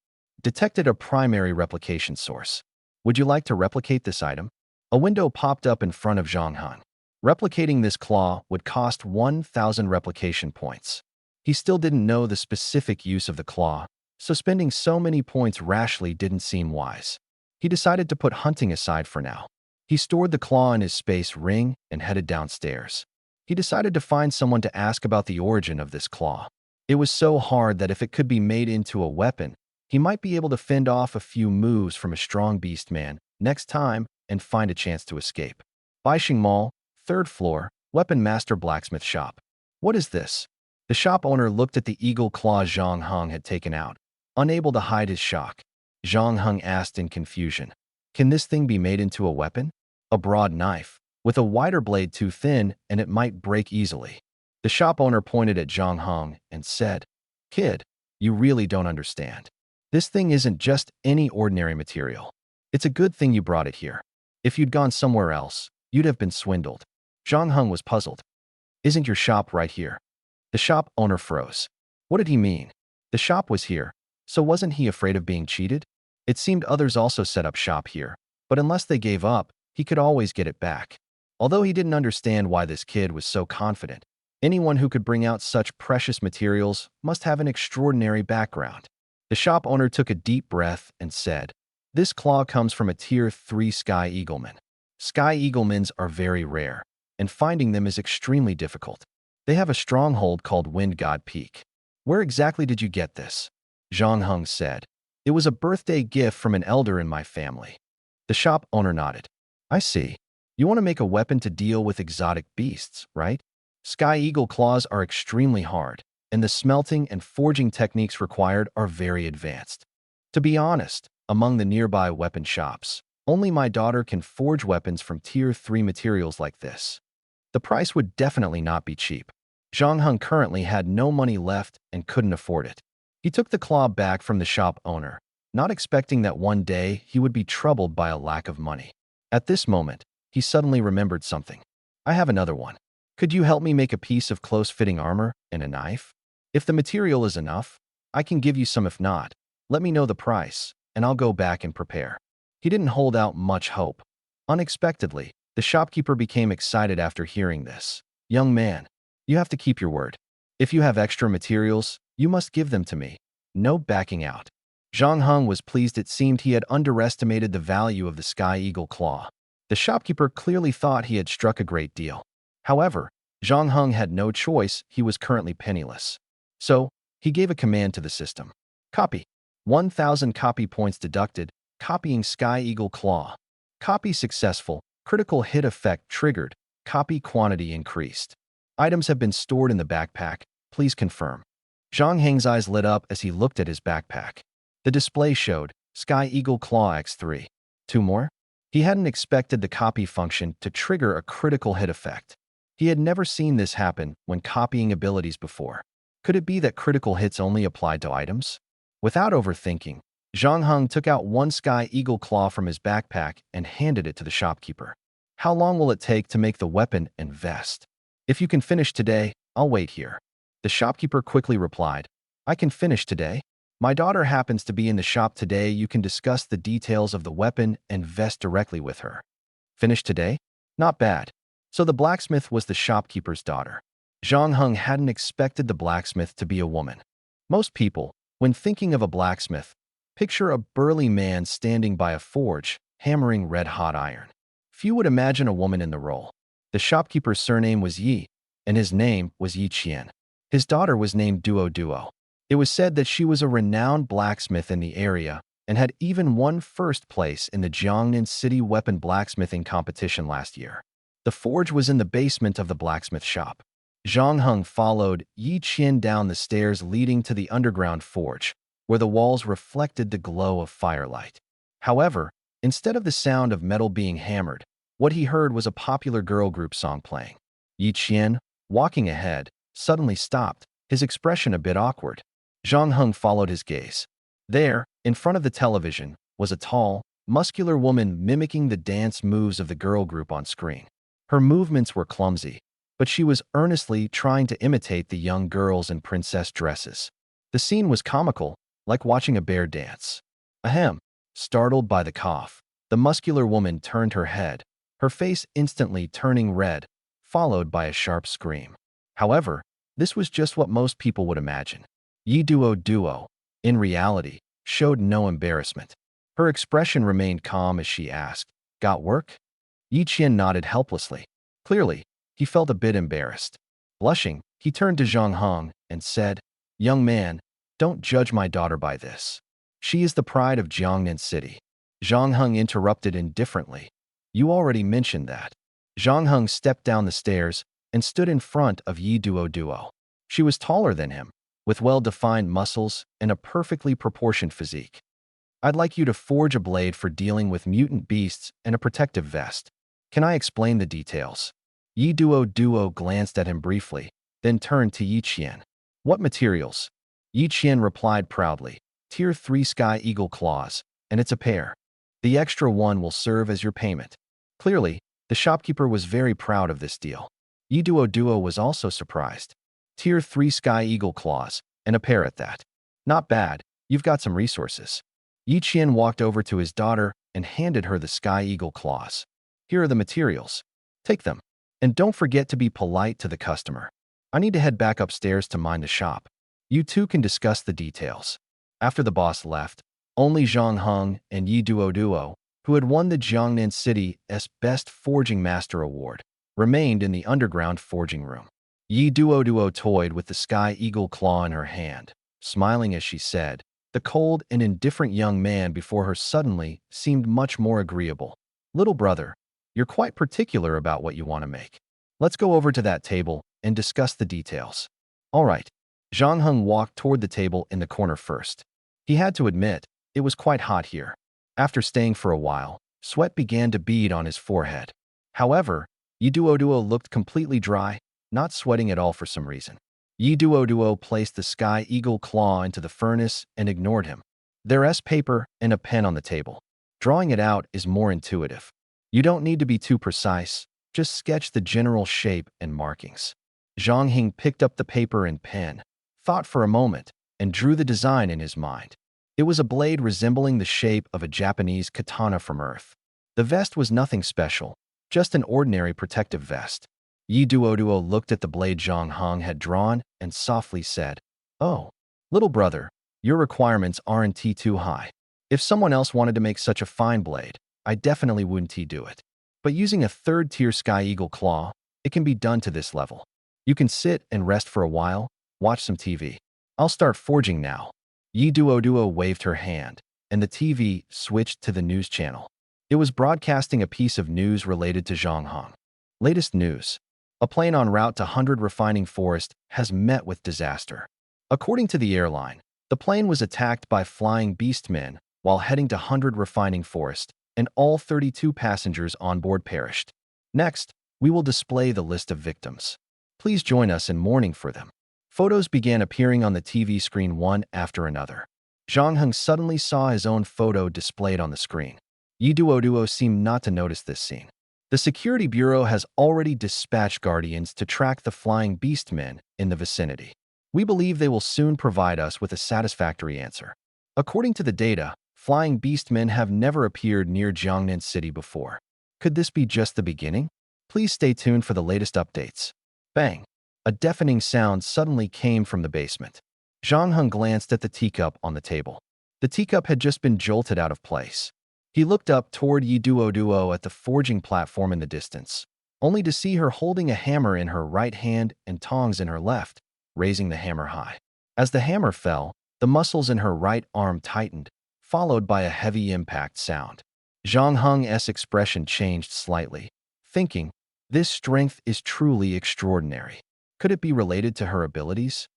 Detected a primary replication source. Would you like to replicate this item? A window popped up in front of Zhang Heng. Replicating this claw would cost 1,000 replication points. He still didn't know the specific use of the claw, so spending so many points rashly didn't seem wise. He decided to put hunting aside for now. He stored the claw in his space ring and headed downstairs. He decided to find someone to ask about the origin of this claw. It was so hard that if it could be made into a weapon, he might be able to fend off a few moves from a strong beast man next time and find a chance to escape. Baixing Mall, 3rd floor, Weapon Master Blacksmith Shop. What is this? The shop owner looked at the eagle claw Zhang Heng had taken out, unable to hide his shock. Zhang Heng asked in confusion, "Can this thing be made into a weapon?" A broad knife, with a wider blade too thin and it might break easily. The shop owner pointed at Zhang Heng and said, "Kid, you really don't understand. This thing isn't just any ordinary material. It's a good thing you brought it here. If you'd gone somewhere else, you'd have been swindled." Zhang Heng was puzzled. "Isn't your shop right here?" The shop owner froze. What did he mean? The shop was here, so wasn't he afraid of being cheated? It seemed others also set up shop here, but unless they gave up, he could always get it back. Although he didn't understand why this kid was so confident, anyone who could bring out such precious materials must have an extraordinary background. The shop owner took a deep breath and said, "This claw comes from a Tier 3 Sky Eagleman. Sky Eaglemans are very rare, and finding them is extremely difficult. They have a stronghold called Wind God Peak." "Where exactly did you get this?" Zhang Heng said. "It was a birthday gift from an elder in my family." The shop owner nodded. "I see. You want to make a weapon to deal with exotic beasts, right? Sky Eagle claws are extremely hard, and the smelting and forging techniques required are very advanced. To be honest, among the nearby weapon shops, only my daughter can forge weapons from Tier 3 materials like this. The price would definitely not be cheap." Zhang Heng currently had no money left and couldn't afford it. He took the claw back from the shop owner, not expecting that one day he would be troubled by a lack of money. At this moment, he suddenly remembered something. "I have another one. Could you help me make a piece of close-fitting armor and a knife? If the material is enough, I can give you some. If not, let me know the price, and I'll go back and prepare." He didn't hold out much hope. Unexpectedly, the shopkeeper became excited after hearing this. "Young man, you have to keep your word. If you have extra materials, you must give them to me. No backing out." Zhang Heng was pleased. It seemed he had underestimated the value of the Sky Eagle claw. The shopkeeper clearly thought he had struck a great deal. However, Zhang Heng had no choice. He was currently penniless. So, he gave a command to the system. "Copy. 1,000 copy points deducted. Copying Sky Eagle claw. Copy successful. Critical hit effect triggered. Copy quantity increased. Items have been stored in the backpack. Please confirm." Zhang Heng's eyes lit up as he looked at his backpack. The display showed Sky Eagle Claw X3. 2 more? He hadn't expected the copy function to trigger a critical hit effect. He had never seen this happen when copying abilities before. Could it be that critical hits only applied to items? Without overthinking, Zhang Heng took out one Sky Eagle claw from his backpack and handed it to the shopkeeper. How long will it take to make the weapon and vest? If you can finish today, I'll wait here. The shopkeeper quickly replied, I can finish today. My daughter happens to be in the shop today. You can discuss the details of the weapon and vest directly with her. Finish today? Not bad. So the blacksmith was the shopkeeper's daughter. Zhang Heng hadn't expected the blacksmith to be a woman. Most people, when thinking of a blacksmith, picture a burly man standing by a forge, hammering red-hot iron. Few would imagine a woman in the role. The shopkeeper's surname was Yi, and his name was Yi Qian. His daughter was named Duo Duo. It was said that she was a renowned blacksmith in the area and had even won first place in the Jiangnan City Weapon Blacksmithing Competition last year. The forge was in the basement of the blacksmith shop. Zhang Heng followed Yi Qian down the stairs leading to the underground forge, where the walls reflected the glow of firelight. However, instead of the sound of metal being hammered, what he heard was a popular girl group song playing. Yi Qian, walking ahead, suddenly stopped, his expression a bit awkward. Zhang Heng followed his gaze. There, in front of the television, was a tall, muscular woman mimicking the dance moves of the girl group on screen. Her movements were clumsy, but she was earnestly trying to imitate the young girls in princess dresses. The scene was comical, like watching a bear dance. Ahem. Startled by the cough, the muscular woman turned her head, her face instantly turning red, followed by a sharp scream. However, this was just what most people would imagine. Yi Duo Duo, in reality, showed no embarrassment. Her expression remained calm as she asked, Got work? Yi Qian nodded helplessly. Clearly, he felt a bit embarrassed. Blushing, he turned to Zhang Heng and said, Young man, don't judge my daughter by this. She is the pride of Jiangnan City. Zhang Heng interrupted indifferently. You already mentioned that. Zhang Heng stepped down the stairs and stood in front of Yi Duo Duo. She was taller than him, with well-defined muscles and a perfectly proportioned physique. I'd like you to forge a blade for dealing with mutant beasts and a protective vest. Can I explain the details? Yi Duo Duo glanced at him briefly, then turned to Yi Qian. What materials? Yi Qian replied proudly. Tier 3 Sky Eagle claws, and it's a pair. The extra one will serve as your payment. Clearly, the shopkeeper was very proud of this deal. Yi Duo Duo was also surprised. Tier 3 Sky Eagle claws, and a pair at that. Not bad, you've got some resources. Yi Qian walked over to his daughter and handed her the Sky Eagle claws. Here are the materials. Take them. And don't forget to be polite to the customer. I need to head back upstairs to mind the shop. You two can discuss the details. After the boss left, only Zhang Heng and Yi Duo Duo, who had won the Jiangnan City's Best Forging Master Award, remained in the underground forging room. Yi Duo Duo toyed with the Sky Eagle claw in her hand, smiling as she said. The cold and indifferent young man before her suddenly seemed much more agreeable. Little brother, you're quite particular about what you want to make. Let's go over to that table and discuss the details. All right. Zhang Heng walked toward the table in the corner first. He had to admit, it was quite hot here. After staying for a while, sweat began to bead on his forehead. However, Yi Duo Duo looked completely dry, not sweating at all for some reason. Yi Duo Duo placed the Sky Eagle claw into the furnace and ignored him. There's paper and a pen on the table. Drawing it out is more intuitive. You don't need to be too precise, just sketch the general shape and markings. Zhang Heng picked up the paper and pen, thought for a moment, and drew the design in his mind. It was a blade resembling the shape of a Japanese katana from Earth. The vest was nothing special, just an ordinary protective vest. Yi Duo Duo looked at the blade Zhang Heng had drawn and softly said, Oh, little brother, your requirements aren't too high. If someone else wanted to make such a fine blade, I definitely wouldn't do it. But using a third-tier Sky Eagle claw, it can be done to this level. You can sit and rest for a while, watch some TV. I'll start forging now. Yi Duo Duo waved her hand, and the TV switched to the news channel. It was broadcasting a piece of news related to Zhang Heng. Latest news. A plane en route to 100 Refining Forest has met with disaster. According to the airline, the plane was attacked by flying beastmen while heading to 100 Refining Forest, and all 32 passengers on board perished. Next, we will display the list of victims. Please join us in mourning for them. Photos began appearing on the TV screen one after another. Zhang Heng suddenly saw his own photo displayed on the screen. Yi Duo seemed not to notice this scene. The Security Bureau has already dispatched guardians to track the flying beast men in the vicinity. We believe they will soon provide us with a satisfactory answer. According to the data, flying beast men have never appeared near Jiangnan City before. Could this be just the beginning? Please stay tuned for the latest updates. Bang! A deafening sound suddenly came from the basement. Zhang Heng glanced at the teacup on the table. The teacup had just been jolted out of place. He looked up toward Yi Duo at the forging platform in the distance, only to see her holding a hammer in her right hand and tongs in her left, raising the hammer high. As the hammer fell, the muscles in her right arm tightened, followed by a heavy impact sound. Zhang Heng's expression changed slightly, thinking, this strength is truly extraordinary. Could it be related to her abilities?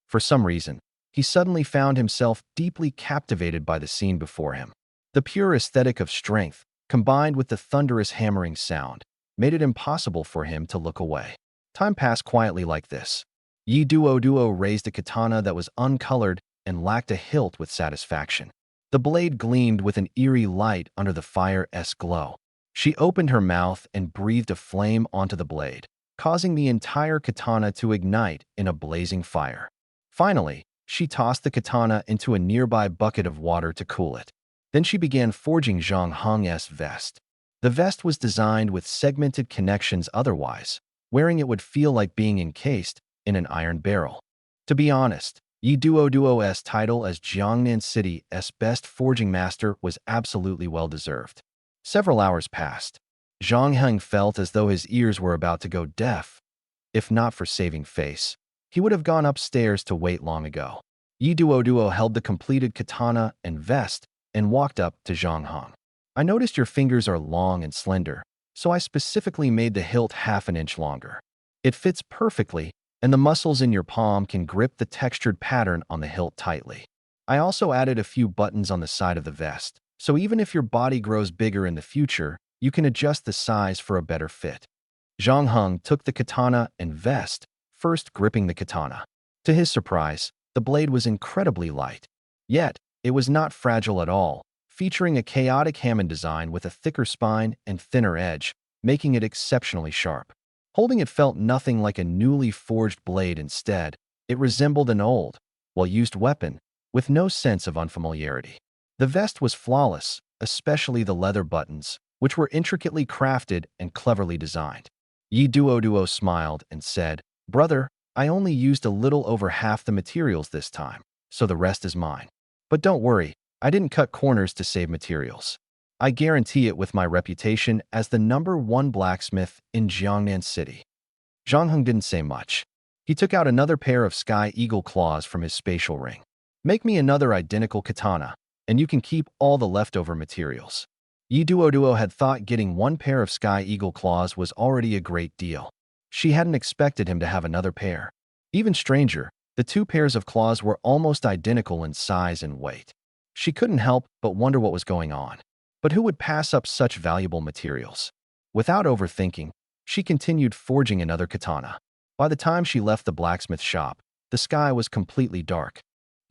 For some reason, he suddenly found himself deeply captivated by the scene before him. The pure aesthetic of strength, combined with the thunderous hammering sound, made it impossible for him to look away. Time passed quietly like this. Yi Duo raised a katana that was uncolored and lacked a hilt with satisfaction. The blade gleamed with an eerie light under the fire's glow. She opened her mouth and breathed a flame onto the blade, causing the entire katana to ignite in a blazing fire. Finally, she tossed the katana into a nearby bucket of water to cool it. Then she began forging Zhang Heng's vest. The vest was designed with segmented connections otherwise, wearing it would feel like being encased in an iron barrel. To be honest, Yi Duo's title as Jiangnan City's best forging master was absolutely well-deserved. Several hours passed. Zhang Heng felt as though his ears were about to go deaf. If not for saving face, he would have gone upstairs to wait long ago. Yi Duo held the completed katana and vest and walked up to Zhang Heng. I noticed your fingers are long and slender, so I specifically made the hilt half an inch longer. It fits perfectly, and the muscles in your palm can grip the textured pattern on the hilt tightly. I also added a few buttons on the side of the vest, so even if your body grows bigger in the future, you can adjust the size for a better fit. Zhang Heng took the katana and vest, first gripping the katana. To his surprise, the blade was incredibly light. Yet, it was not fragile at all, featuring a chaotic Hammond design with a thicker spine and thinner edge, making it exceptionally sharp. Holding it felt nothing like a newly forged blade. Instead, it resembled an old, well-used weapon, with no sense of unfamiliarity. The vest was flawless, especially the leather buttons, which were intricately crafted and cleverly designed. Yi Duo smiled and said, "Brother, I only used a little over half the materials this time, so the rest is mine. But don't worry, I didn't cut corners to save materials. I guarantee it with my reputation as the #1 blacksmith in Jiangnan City." Zhang Heng didn't say much. He took out another pair of sky eagle claws from his spatial ring. "Make me another identical katana, and you can keep all the leftover materials." Yi Duo had thought getting one pair of sky eagle claws was already a great deal. She hadn't expected him to have another pair. Even stranger, the two pairs of claws were almost identical in size and weight. She couldn't help but wonder what was going on. But who would pass up such valuable materials? Without overthinking, she continued forging another katana. By the time she left the blacksmith shop, the sky was completely dark.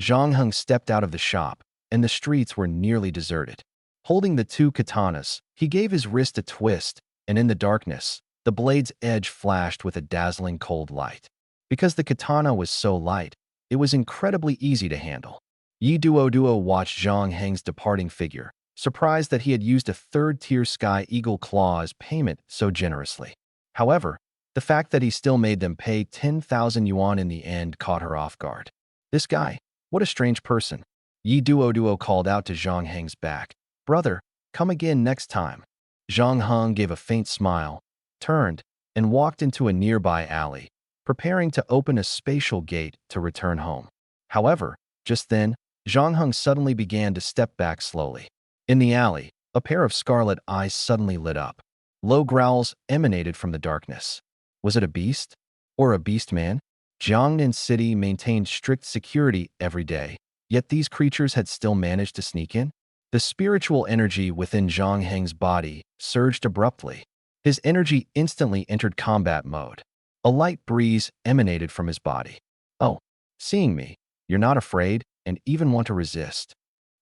Zhang Heng stepped out of the shop, and the streets were nearly deserted. Holding the two katanas, he gave his wrist a twist, and in the darkness, the blade's edge flashed with a dazzling cold light. Because the katana was so light, it was incredibly easy to handle. Yi Duo watched Zhang Heng's departing figure, surprised that he had used a third-tier Sky Eagle claw as payment so generously. However, the fact that he still made them pay 10,000 yuan in the end caught her off guard. This guy, what a strange person. Yi Duo called out to Zhang Heng's back, "Brother, come again next time." Zhang Heng gave a faint smile, turned, and walked into a nearby alley, preparing to open a spatial gate to return home. However, just then, Zhang Heng suddenly began to step back slowly. In the alley, a pair of scarlet eyes suddenly lit up. Low growls emanated from the darkness. Was it a beast? Or a beast man? Jiangnan City maintained strict security every day, yet these creatures had still managed to sneak in? The spiritual energy within Zhang Heng's body surged abruptly. His energy instantly entered combat mode. A light breeze emanated from his body. "Oh, seeing me, you're not afraid?" and even want to resist.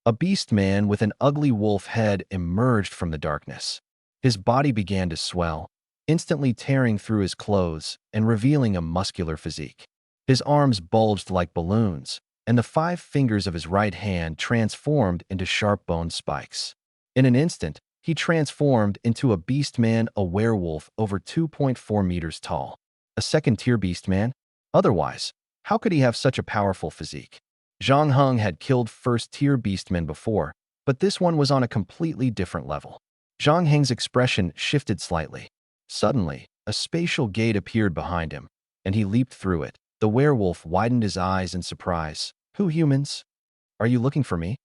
A beast man with an ugly wolf head emerged from the darkness. His body began to swell, instantly tearing through his clothes and revealing a muscular physique. His arms bulged like balloons, and the 5 fingers of his right hand transformed into sharp-boned spikes. In an instant, he transformed into a beast man, a werewolf over 2.4 meters tall. A second-tier beast man? Otherwise, how could he have such a powerful physique? Zhang Heng had killed first-tier beastmen before, but this one was on a completely different level. Zhang Heng's expression shifted slightly. Suddenly, a spatial gate appeared behind him, and he leaped through it. The werewolf widened his eyes in surprise. "Who humans? Are you looking for me?"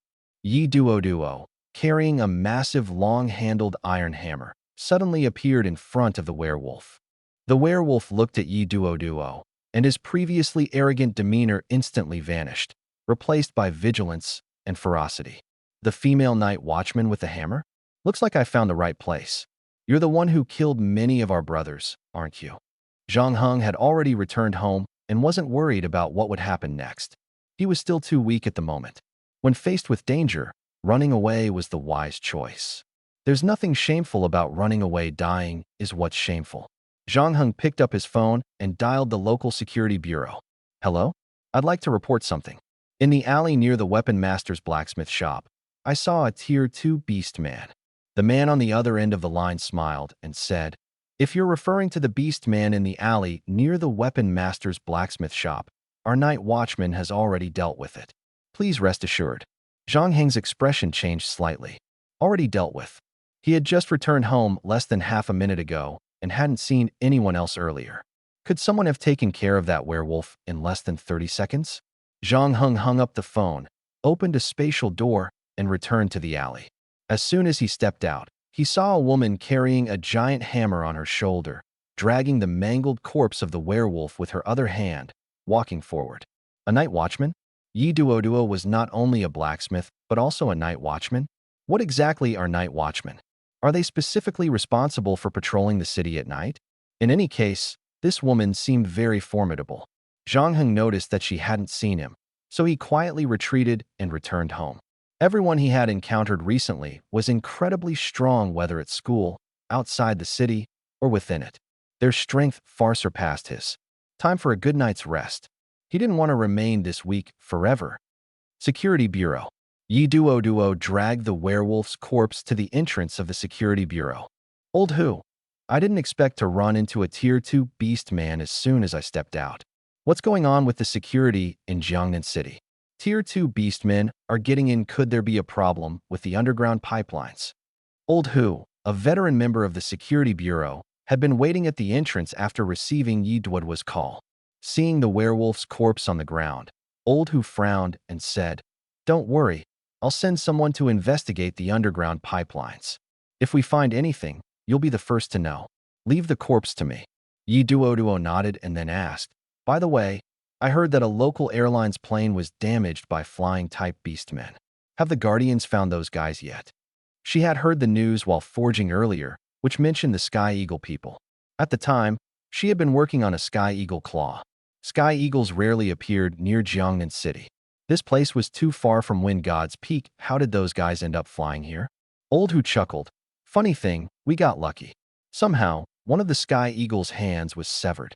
Yi Duo, carrying a massive long-handled iron hammer, suddenly appeared in front of the werewolf. The werewolf looked at Yi Duo, and his previously arrogant demeanor instantly vanished, replaced by vigilance and ferocity. "The female night watchman with the hammer? Looks like I found the right place. You're the one who killed many of our brothers, aren't you?" Zhang Heng had already returned home and wasn't worried about what would happen next. He was still too weak at the moment. When faced with danger, running away was the wise choice. There's nothing shameful about running away. Dying is what's shameful. Zhang Heng picked up his phone and dialed the local security bureau. "Hello? I'd like to report something. In the alley near the Weapon Master's blacksmith shop, I saw a Tier 2 beast man." The man on the other end of the line smiled and said, "If you're referring to the beast man in the alley near the Weapon Master's blacksmith shop, our night watchman has already dealt with it. Please rest assured." Zhang Heng's expression changed slightly. Already dealt with. He had just returned home less than half a minute ago and hadn't seen anyone else earlier. Could someone have taken care of that werewolf in less than 30 seconds? Zhang Heng hung up the phone, opened a spatial door, and returned to the alley. As soon as he stepped out, he saw a woman carrying a giant hammer on her shoulder, dragging the mangled corpse of the werewolf with her other hand, walking forward. A night watchman? Yi Duo was not only a blacksmith, but also a night watchman? What exactly are night watchmen? Are they specifically responsible for patrolling the city at night? In any case, this woman seemed very formidable. Zhang Heng noticed that she hadn't seen him, so he quietly retreated and returned home. Everyone he had encountered recently was incredibly strong, whether at school, outside the city, or within it. Their strength far surpassed his. Time for a good night's rest. He didn't want to remain this weak forever. Security Bureau. Yi Duo dragged the werewolf's corpse to the entrance of the security bureau. "Old who? I didn't expect to run into a Tier 2 beast man as soon as I stepped out. What's going on with the security in Jiangnan City? Tier 2 beastmen are getting in. Could there be a problem with the underground pipelines?" Old Hu, a veteran member of the security bureau, had been waiting at the entrance after receiving Yi Duo's call. Seeing the werewolf's corpse on the ground, Old Hu frowned and said, "Don't worry, I'll send someone to investigate the underground pipelines. If we find anything, you'll be the first to know. Leave the corpse to me." Yi Duo nodded and then asked, "By the way, I heard that a local airline's plane was damaged by flying-type beastmen. Have the Guardians found those guys yet?" She had heard the news while forging earlier, which mentioned the Sky Eagle people. At the time, she had been working on a Sky Eagle claw. Sky Eagles rarely appeared near Jiangnan City. This place was too far from Wind God's Peak. How did those guys end up flying here? Old Hu chuckled. "Funny thing, we got lucky. Somehow, one of the Sky Eagle's hands was severed."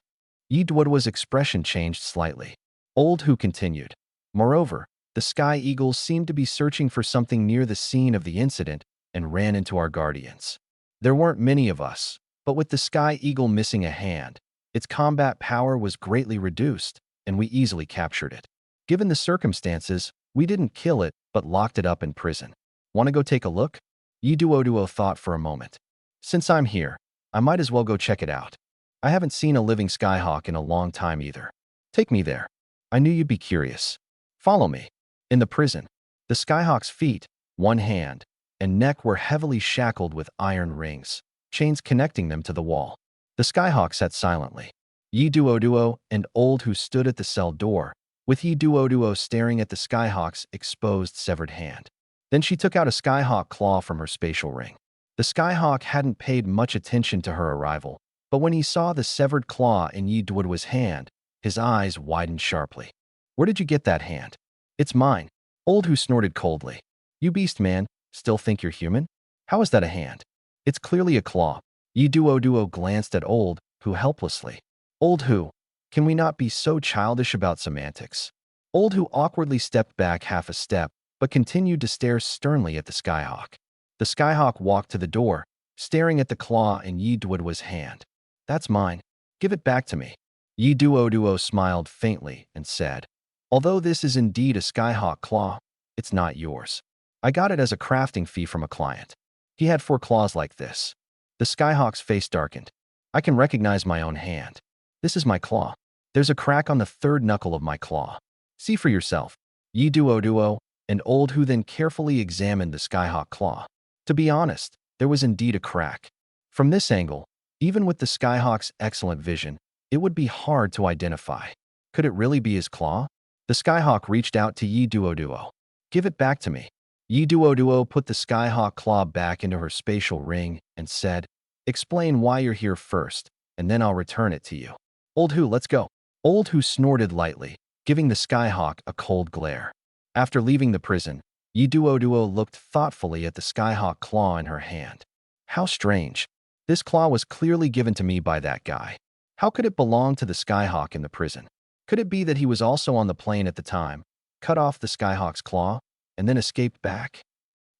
Yi Duo's expression changed slightly. Old Hu continued, "Moreover, the Sky Eagles seemed to be searching for something near the scene of the incident and ran into our Guardians. There weren't many of us, but with the Sky Eagle missing a hand, its combat power was greatly reduced, and we easily captured it. Given the circumstances, we didn't kill it, but locked it up in prison. Want to go take a look?" Yi Duo thought for a moment. "Since I'm here, I might as well go check it out. I haven't seen a living skyhawk in a long time either. Take me there. I knew you'd be curious. Follow me." In the prison, the skyhawk's feet, one hand, and neck were heavily shackled with iron rings, chains connecting them to the wall. The skyhawk sat silently. Yi Duo and Old Hu stood at the cell door, with Yi Duo staring at the skyhawk's exposed severed hand. Then she took out a skyhawk claw from her spatial ring. The skyhawk hadn't paid much attention to her arrival, but when he saw the severed claw in Yi Duo's hand, his eyes widened sharply. "Where did you get that hand? It's mine. Old Who snorted coldly. You beast man, still think you're human? How is that a hand? It's clearly a claw. Yi Duo glanced at Old Who helplessly. Old Who, can we not be so childish about semantics? Old Who awkwardly stepped back half a step, but continued to stare sternly at the skyhawk. The skyhawk walked to the door, staring at the claw in Yi Duo's hand. That's mine. Give it back to me. Yi Duo smiled faintly and said, although this is indeed a skyhawk claw, it's not yours. I got it as a crafting fee from a client. He had 4 claws like this. The skyhawk's face darkened. I can recognize my own hand. This is my claw. There's a crack on the 3rd knuckle of my claw. See for yourself. Yi Duo and Old Who then carefully examined the skyhawk claw. To be honest, there was indeed a crack. From this angle, even with the skyhawk's excellent vision, it would be hard to identify. Could it really be his claw? The skyhawk reached out to Yi Duo. Give it back to me. Yi Duo put the skyhawk claw back into her spatial ring and said, explain why you're here first, and then I'll return it to you. Old Who, let's go. Old Who snorted lightly, giving the skyhawk a cold glare. After leaving the prison, Yi Duo looked thoughtfully at the skyhawk claw in her hand. How strange. This claw was clearly given to me by that guy. How could it belong to the skyhawk in the prison? Could it be that he was also on the plane at the time, cut off the skyhawk's claw, and then escaped back?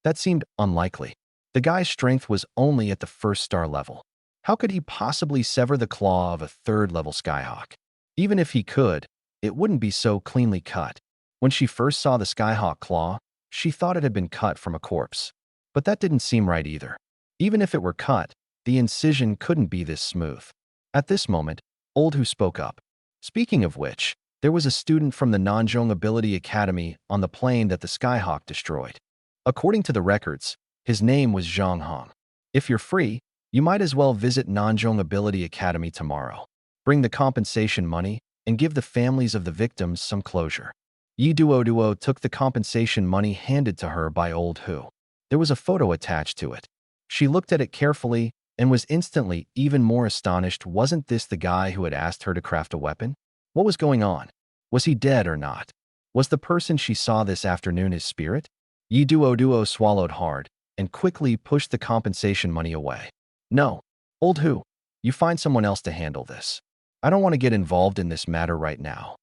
That seemed unlikely. The guy's strength was only at the 1st star level. How could he possibly sever the claw of a 3rd level skyhawk? Even if he could, it wouldn't be so cleanly cut. When she first saw the skyhawk claw, she thought it had been cut from a corpse. But that didn't seem right either. Even if it were cut, the incision couldn't be this smooth. At this moment, Old Who spoke up. Speaking of which, there was a student from the Nanjong Ability Academy on the plane that the skyhawk destroyed. According to the records, his name was Zhang Hong. If you're free, you might as well visit Nanjong Ability Academy tomorrow. Bring the compensation money and give the families of the victims some closure. Yi Duo took the compensation money handed to her by Old Who. There was a photo attached to it. She looked at it carefully and was instantly even more astonished. Wasn't this the guy who had asked her to craft a weapon? What was going on? Was he dead or not? Was the person she saw this afternoon his spirit? Yi Duo swallowed hard and quickly pushed the compensation money away. No, Old Who, you find someone else to handle this. I don't want to get involved in this matter right now.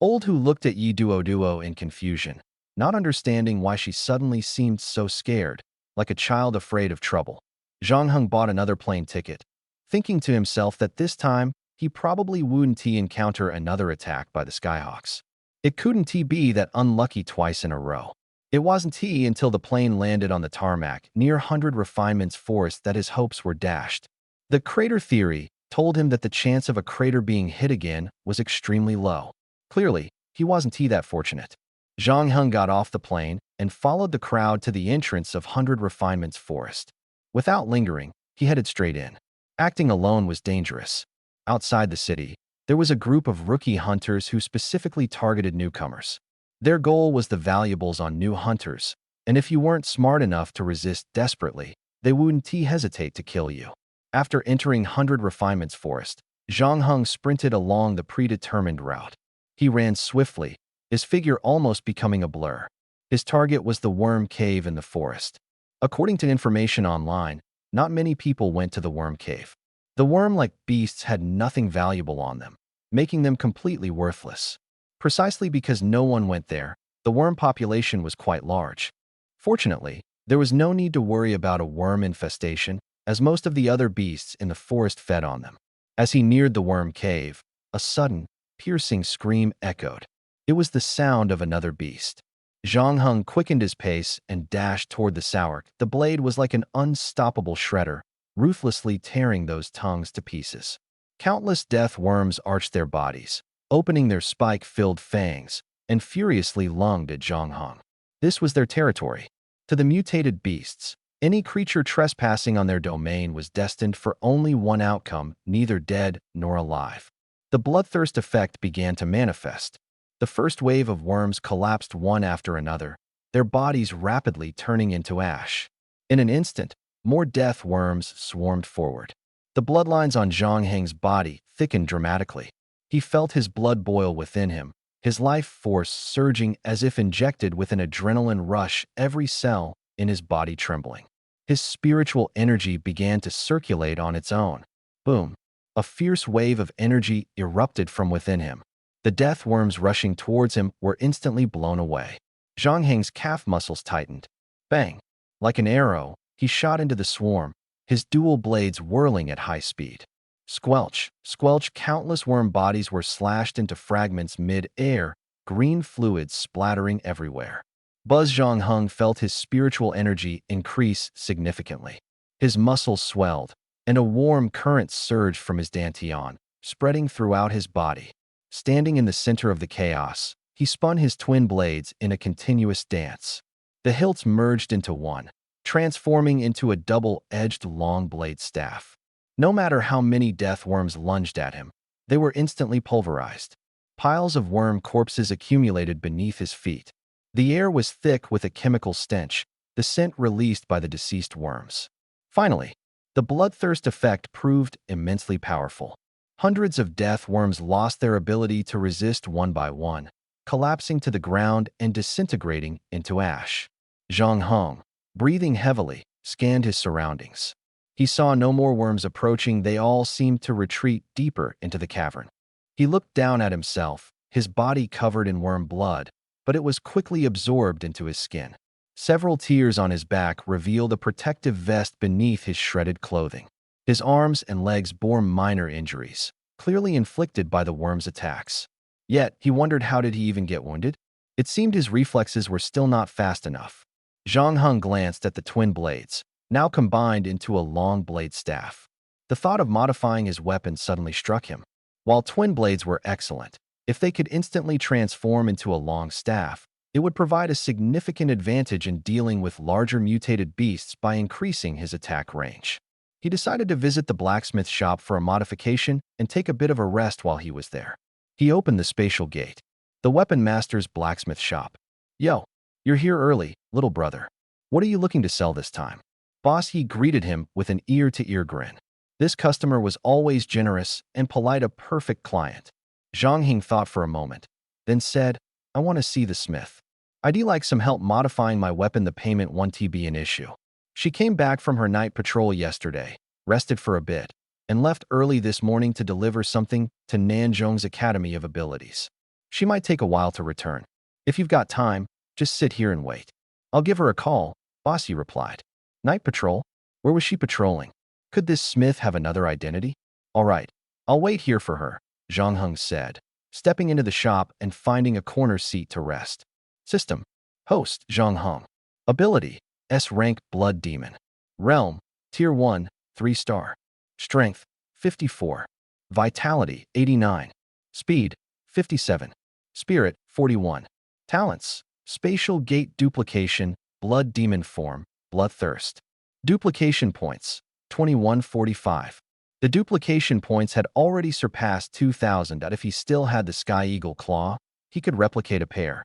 Old Who looked at Yi Duo in confusion, not understanding why she suddenly seemed so scared, like a child afraid of trouble. Zhang Heng bought another plane ticket, thinking to himself that this time he probably wouldn't encounter another attack by the Skyhawks. It couldn't be that unlucky twice in a row. It wasn't until the plane landed on the tarmac near 100 Refinements Forest that his hopes were dashed. The crater theory told him that the chance of a crater being hit again was extremely low. Clearly, he wasn't that fortunate. Zhang Heng got off the plane and followed the crowd to the entrance of 100 Refinements Forest. Without lingering, he headed straight in. Acting alone was dangerous. Outside the city, there was a group of rookie hunters who specifically targeted newcomers. Their goal was the valuables on new hunters, and if you weren't smart enough to resist desperately, they wouldn't hesitate to kill you. After entering 100 Refinements Forest, Zhang Heng sprinted along the predetermined route. He ran swiftly, his figure almost becoming a blur. His target was the worm cave in the forest. According to information online, not many people went to the worm cave. The worm-like beasts had nothing valuable on them, making them completely worthless. Precisely because no one went there, the worm population was quite large. Fortunately, there was no need to worry about a worm infestation, as most of the other beasts in the forest fed on them. As he neared the worm cave, a sudden, piercing scream echoed. It was the sound of another beast. Zhang Heng quickened his pace and dashed toward the Saurk. The blade was like an unstoppable shredder, ruthlessly tearing those tongues to pieces. Countless death worms arched their bodies, opening their spike-filled fangs, and furiously lunged at Zhang Heng. This was their territory. To the mutated beasts, any creature trespassing on their domain was destined for only one outcome, neither dead nor alive. The bloodthirst effect began to manifest. The first wave of worms collapsed one after another, their bodies rapidly turning into ash. In an instant, more death worms swarmed forward. The bloodlines on Zhang Heng's body thickened dramatically. He felt his blood boil within him, his life force surging as if injected with an adrenaline rush, every cell in his body trembling. His spiritual energy began to circulate on its own. Boom! A fierce wave of energy erupted from within him. The death worms rushing towards him were instantly blown away. Zhang Heng's calf muscles tightened. Bang! Like an arrow, he shot into the swarm, his dual blades whirling at high speed. Squelch! Squelch! Countless worm bodies were slashed into fragments mid-air, green fluids splattering everywhere. Buzz Zhongheng felt his spiritual energy increase significantly. His muscles swelled, and a warm current surged from his dantian, spreading throughout his body. Standing in the center of the chaos, he spun his twin blades in a continuous dance. The hilts merged into one, transforming into a double-edged long blade staff. No matter how many death worms lunged at him, they were instantly pulverized. Piles of worm corpses accumulated beneath his feet. The air was thick with a chemical stench, the scent released by the deceased worms. Finally, the bloodthirst effect proved immensely powerful. Hundreds of death worms lost their ability to resist one by one, collapsing to the ground and disintegrating into ash. Zhang Heng, breathing heavily, scanned his surroundings. He saw no more worms approaching, they all seemed to retreat deeper into the cavern. He looked down at himself, his body covered in worm blood, but it was quickly absorbed into his skin. Several tears on his back revealed a protective vest beneath his shredded clothing. His arms and legs bore minor injuries, clearly inflicted by the worm's attacks. Yet, he wondered, how did he even get wounded? It seemed his reflexes were still not fast enough. Zhang Heng glanced at the twin blades, now combined into a long blade staff. The thought of modifying his weapon suddenly struck him. While twin blades were excellent, if they could instantly transform into a long staff, it would provide a significant advantage in dealing with larger mutated beasts by increasing his attack range. He decided to visit the blacksmith shop for a modification and take a bit of a rest while he was there. He opened the spatial gate. The weapon master's blacksmith shop. Yo, you're here early, little brother. What are you looking to sell this time? Boss Yi greeted him with an ear-to-ear grin. This customer was always generous and polite, a perfect client. Zhang Heng thought for a moment, then said, I want to see the smith. I'd like some help modifying my weapon. The payment won't be an issue. She came back from her night patrol yesterday, rested for a bit, and left early this morning to deliver something to Nanzhong's Academy of Abilities. She might take a while to return. If you've got time, just sit here and wait. I'll give her a call, Boss Yi replied. Night patrol? Where was she patrolling? Could this smith have another identity? All right, I'll wait here for her, Zhang Heng said, stepping into the shop and finding a corner seat to rest. System. Host, Zhang Heng. Ability, S-rank Blood Demon. Realm, Tier 1, 3-star. Strength, 54. Vitality, 89. Speed, 57. Spirit, 41. Talents, Spatial Gate Duplication, Blood Demon Form, Bloodthirst. Duplication points, 2145. The duplication points had already surpassed 2,000. If he still had the Sky Eagle Claw, he could replicate a pair.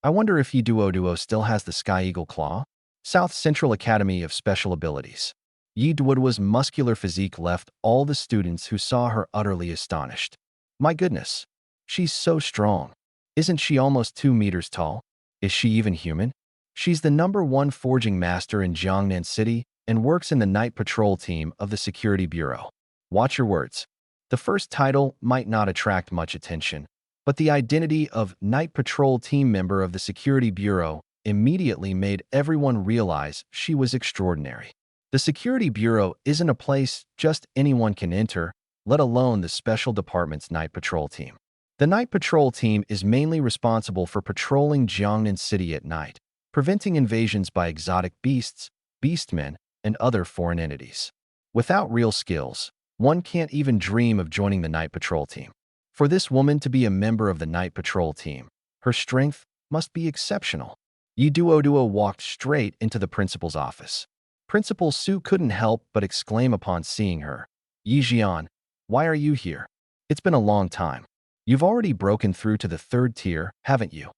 I wonder if Yi Duo still has the Sky Eagle Claw? South Central Academy of Special Abilities. Yi Duo's muscular physique left all the students who saw her utterly astonished. My goodness, she's so strong. Isn't she almost 2 meters tall? Is she even human? She's the #1 forging master in Jiangnan City and works in the night patrol team of the Security Bureau. Watch your words. The first title might not attract much attention, but the identity of Night Patrol team member of the Security Bureau immediately made everyone realize she was extraordinary. The Security Bureau isn't a place just anyone can enter, let alone the Special Department's Night Patrol team. The Night Patrol team is mainly responsible for patrolling Jiangnan City at night, preventing invasions by exotic beasts, beastmen, and other foreign entities. Without real skills, one can't even dream of joining the Night Patrol team. For this woman to be a member of the Night Patrol team, her strength must be exceptional. Yi Duo walked straight into the principal's office. Principal Su couldn't help but exclaim upon seeing her. Yi Jian, why are you here? It's been a long time. You've already broken through to the 3rd tier, haven't you?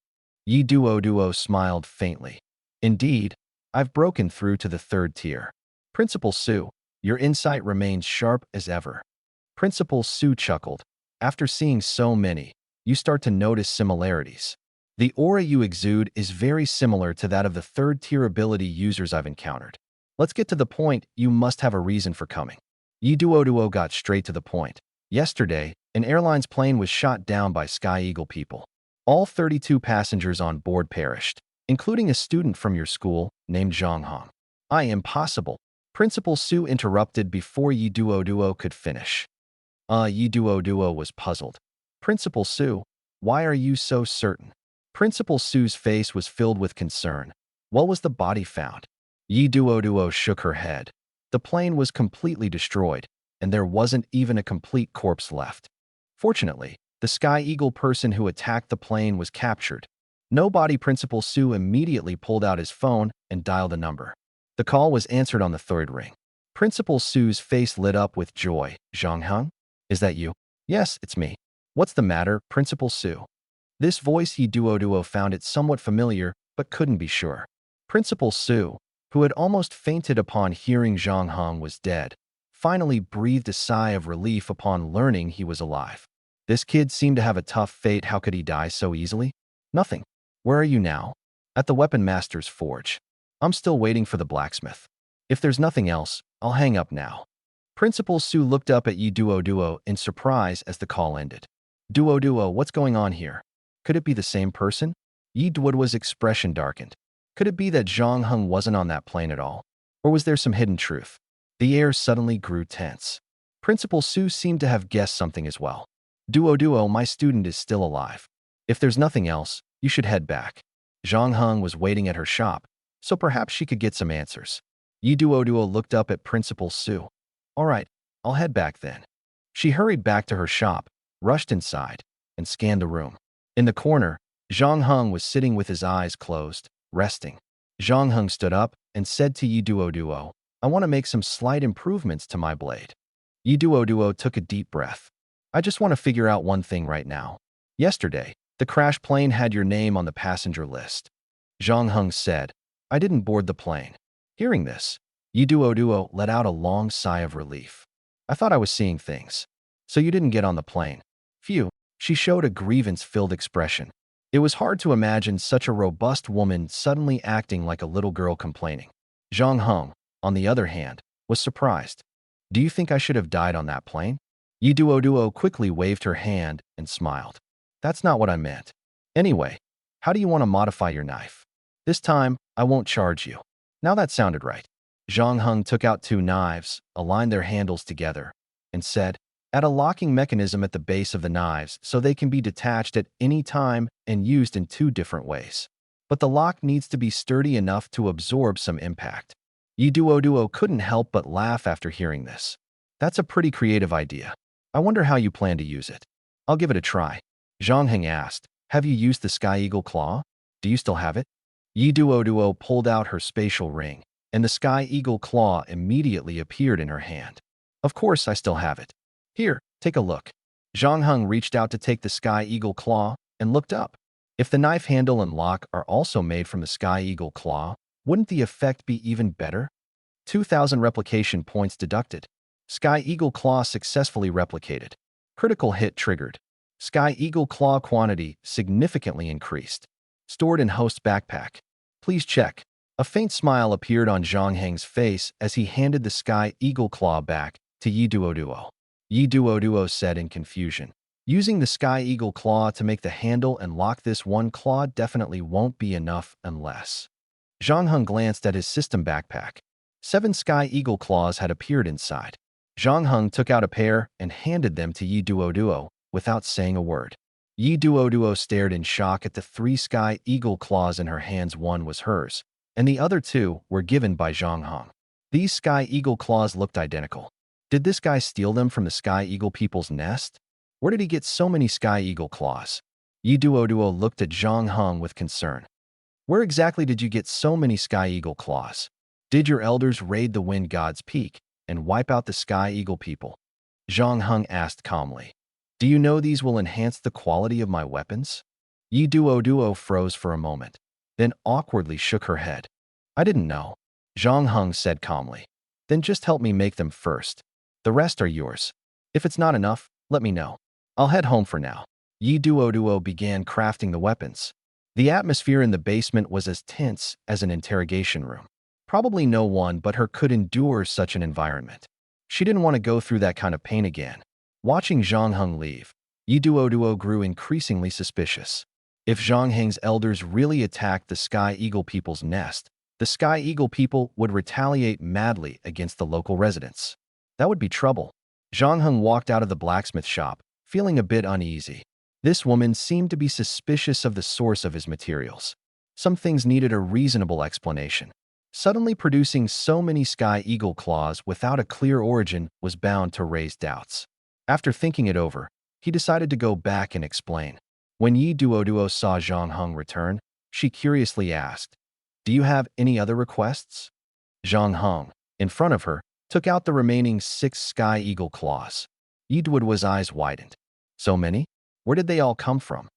Yi Duo smiled faintly. Indeed, I've broken through to the 3rd tier. Principal Su, your insight remains sharp as ever. Principal Su chuckled. After seeing so many, you start to notice similarities. The aura you exude is very similar to that of the third-tier ability users I've encountered. Let's get to the point. You must have a reason for coming. Yi Duo got straight to the point. Yesterday, an airline's plane was shot down by Sky Eagle people. All 32 passengers on board perished, including a student from your school named Zhang Hong. Impossible. Principal Su interrupted before Yi Duo could finish. Yi Duo was puzzled. Principal Su, why are you so certain? Principal Su's face was filled with concern. What was the body found? Yi Duo shook her head. The plane was completely destroyed, and there wasn't even a complete corpse left. Fortunately, the Sky Eagle person who attacked the plane was captured. No body. Principal Su immediately pulled out his phone and dialed a number. The call was answered on the third ring. Principal Su's face lit up with joy. Zhang Heng? Is that you? Yes, it's me. What's the matter, Principal Su? This voice. Yi Duo found it somewhat familiar, but couldn't be sure. Principal Su, who had almost fainted upon hearing Zhang Heng was dead, finally breathed a sigh of relief upon learning he was alive. This kid seemed to have a tough fate. How could he die so easily? Nothing. Where are you now? At the Weapon Master's forge. I'm still waiting for the blacksmith. If there's nothing else, I'll hang up now. Principal Su looked up at Yi Duo in surprise as the call ended. Duo, what's going on here? Could it be the same person? Yi Duo's expression darkened. Could it be that Zhang Heng wasn't on that plane at all? Or was there some hidden truth? The air suddenly grew tense. Principal Su seemed to have guessed something as well. Duo, my student is still alive. If there's nothing else, you should head back. Zhang Heng was waiting at her shop, so perhaps she could get some answers. Yi Duo looked up at Principal Su. All right, I'll head back then. She hurried back to her shop, rushed inside, and scanned the room. In the corner, Zhang Heng was sitting with his eyes closed, resting. Zhang Heng stood up and said to Yi Duo, I want to make some slight improvements to my blade. Yi Duo took a deep breath. I just want to figure out one thing right now. Yesterday, the crash plane had your name on the passenger list. Zhang Heng said, I didn't board the plane. Hearing this, Yi Duo let out a long sigh of relief. I thought I was seeing things. So you didn't get on the plane. Phew. She showed a grievance-filled expression. It was hard to imagine such a robust woman suddenly acting like a little girl complaining. Zhang Heng, on the other hand, was surprised. Do you think I should have died on that plane? Yi Duo quickly waved her hand and smiled. That's not what I meant. Anyway, how do you want to modify your knife? This time, I won't charge you. Now that sounded right. Zhang Heng took out two knives, aligned their handles together, and said, add a locking mechanism at the base of the knives so they can be detached at any time and used in two different ways. But the lock needs to be sturdy enough to absorb some impact. Yi Duo couldn't help but laugh after hearing this. That's a pretty creative idea. I wonder how you plan to use it. I'll give it a try. Zhang Heng asked, have you used the Sky Eagle Claw? Do you still have it? Yi Duo pulled out her spatial ring, and the Sky Eagle Claw immediately appeared in her hand. Of course I still have it. Here, take a look. Zhang Heng reached out to take the Sky Eagle Claw and looked up. If the knife handle and lock are also made from the Sky Eagle Claw, wouldn't the effect be even better? 2,000 replication points deducted. Sky Eagle Claw successfully replicated. Critical hit triggered. Sky Eagle Claw quantity significantly increased. Stored in host backpack. Please check. A faint smile appeared on Zhang Heng's face as he handed the Sky Eagle Claw back to Yi Duo. Yi Duo said in confusion. Using the Sky Eagle Claw to make the handle and lock this one claw definitely won't be enough unless. Zhang Heng glanced at his system backpack. 7 Sky Eagle Claws had appeared inside. Zhang Heng took out a pair and handed them to Yi Duo without saying a word. Yi Duo stared in shock at the 3 Sky Eagle Claws in her hands. One was hers, and the other 2 were given by Zhang Heng. These Sky Eagle Claws looked identical. Did this guy steal them from the Sky Eagle people's nest? Where did he get so many Sky Eagle Claws? Yi Duo looked at Zhang Heng with concern. Where exactly did you get so many Sky Eagle Claws? Did your elders raid the Wind God's Peak and wipe out the Sky Eagle people? Zhang Heng asked calmly. Do you know these will enhance the quality of my weapons? Yi Duo froze for a moment, then awkwardly shook her head. I didn't know. Zhang Heng said calmly. Then just help me make them first. The rest are yours. If it's not enough, let me know. I'll head home for now. Yi Duo began crafting the weapons. The atmosphere in the basement was as tense as an interrogation room. Probably no one but her could endure such an environment. She didn't want to go through that kind of pain again. Watching Zhang Heng leave, Yi Duo grew increasingly suspicious. If Zhang Heng's elders really attacked the Sky Eagle people's nest, the Sky Eagle people would retaliate madly against the local residents. That would be trouble. Zhang Heng walked out of the blacksmith shop, feeling a bit uneasy. This woman seemed to be suspicious of the source of his materials. Some things needed a reasonable explanation. Suddenly producing so many Sky Eagle claws without a clear origin was bound to raise doubts. After thinking it over, he decided to go back and explain. When Yi Duo saw Zhang Heng return, she curiously asked, "Do you have any other requests?" Zhang Heng, in front of her, took out the remaining 6 Sky Eagle claws. Yi Duo's eyes widened. "So many? Where did they all come from?"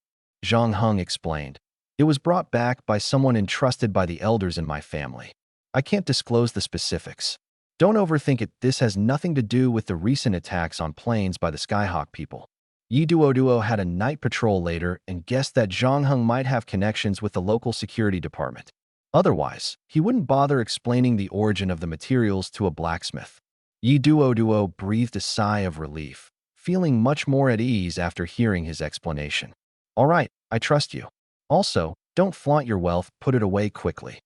Zhang Heng explained. "It was brought back by someone entrusted by the elders in my family. I can't disclose the specifics. Don't overthink it. This has nothing to do with the recent attacks on planes by the Skyhawk people." Yi Duo had a night patrol later and guessed that Zhang Heng might have connections with the local security department. Otherwise, he wouldn't bother explaining the origin of the materials to a blacksmith. Yi Duo breathed a sigh of relief, feeling much more at ease after hearing his explanation. "All right, I trust you. Also, don't flaunt your wealth, put it away quickly."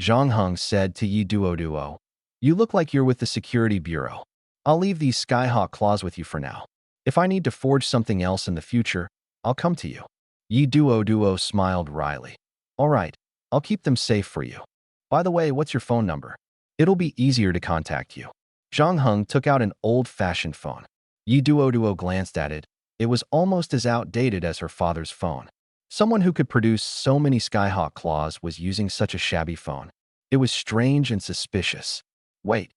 Zhang Heng said to Yi Duo, "You look like you're with the security bureau. I'll leave these Skyhawk claws with you for now. If I need to forge something else in the future, I'll come to you." Yi Duo smiled wryly. "All right, I'll keep them safe for you. By the way, what's your phone number? It'll be easier to contact you." Zhang Heng took out an old-fashioned phone. Yi Duo glanced at it. It was almost as outdated as her father's phone. Someone who could produce so many Skyhawk claws was using such a shabby phone. It was strange and suspicious. Wait,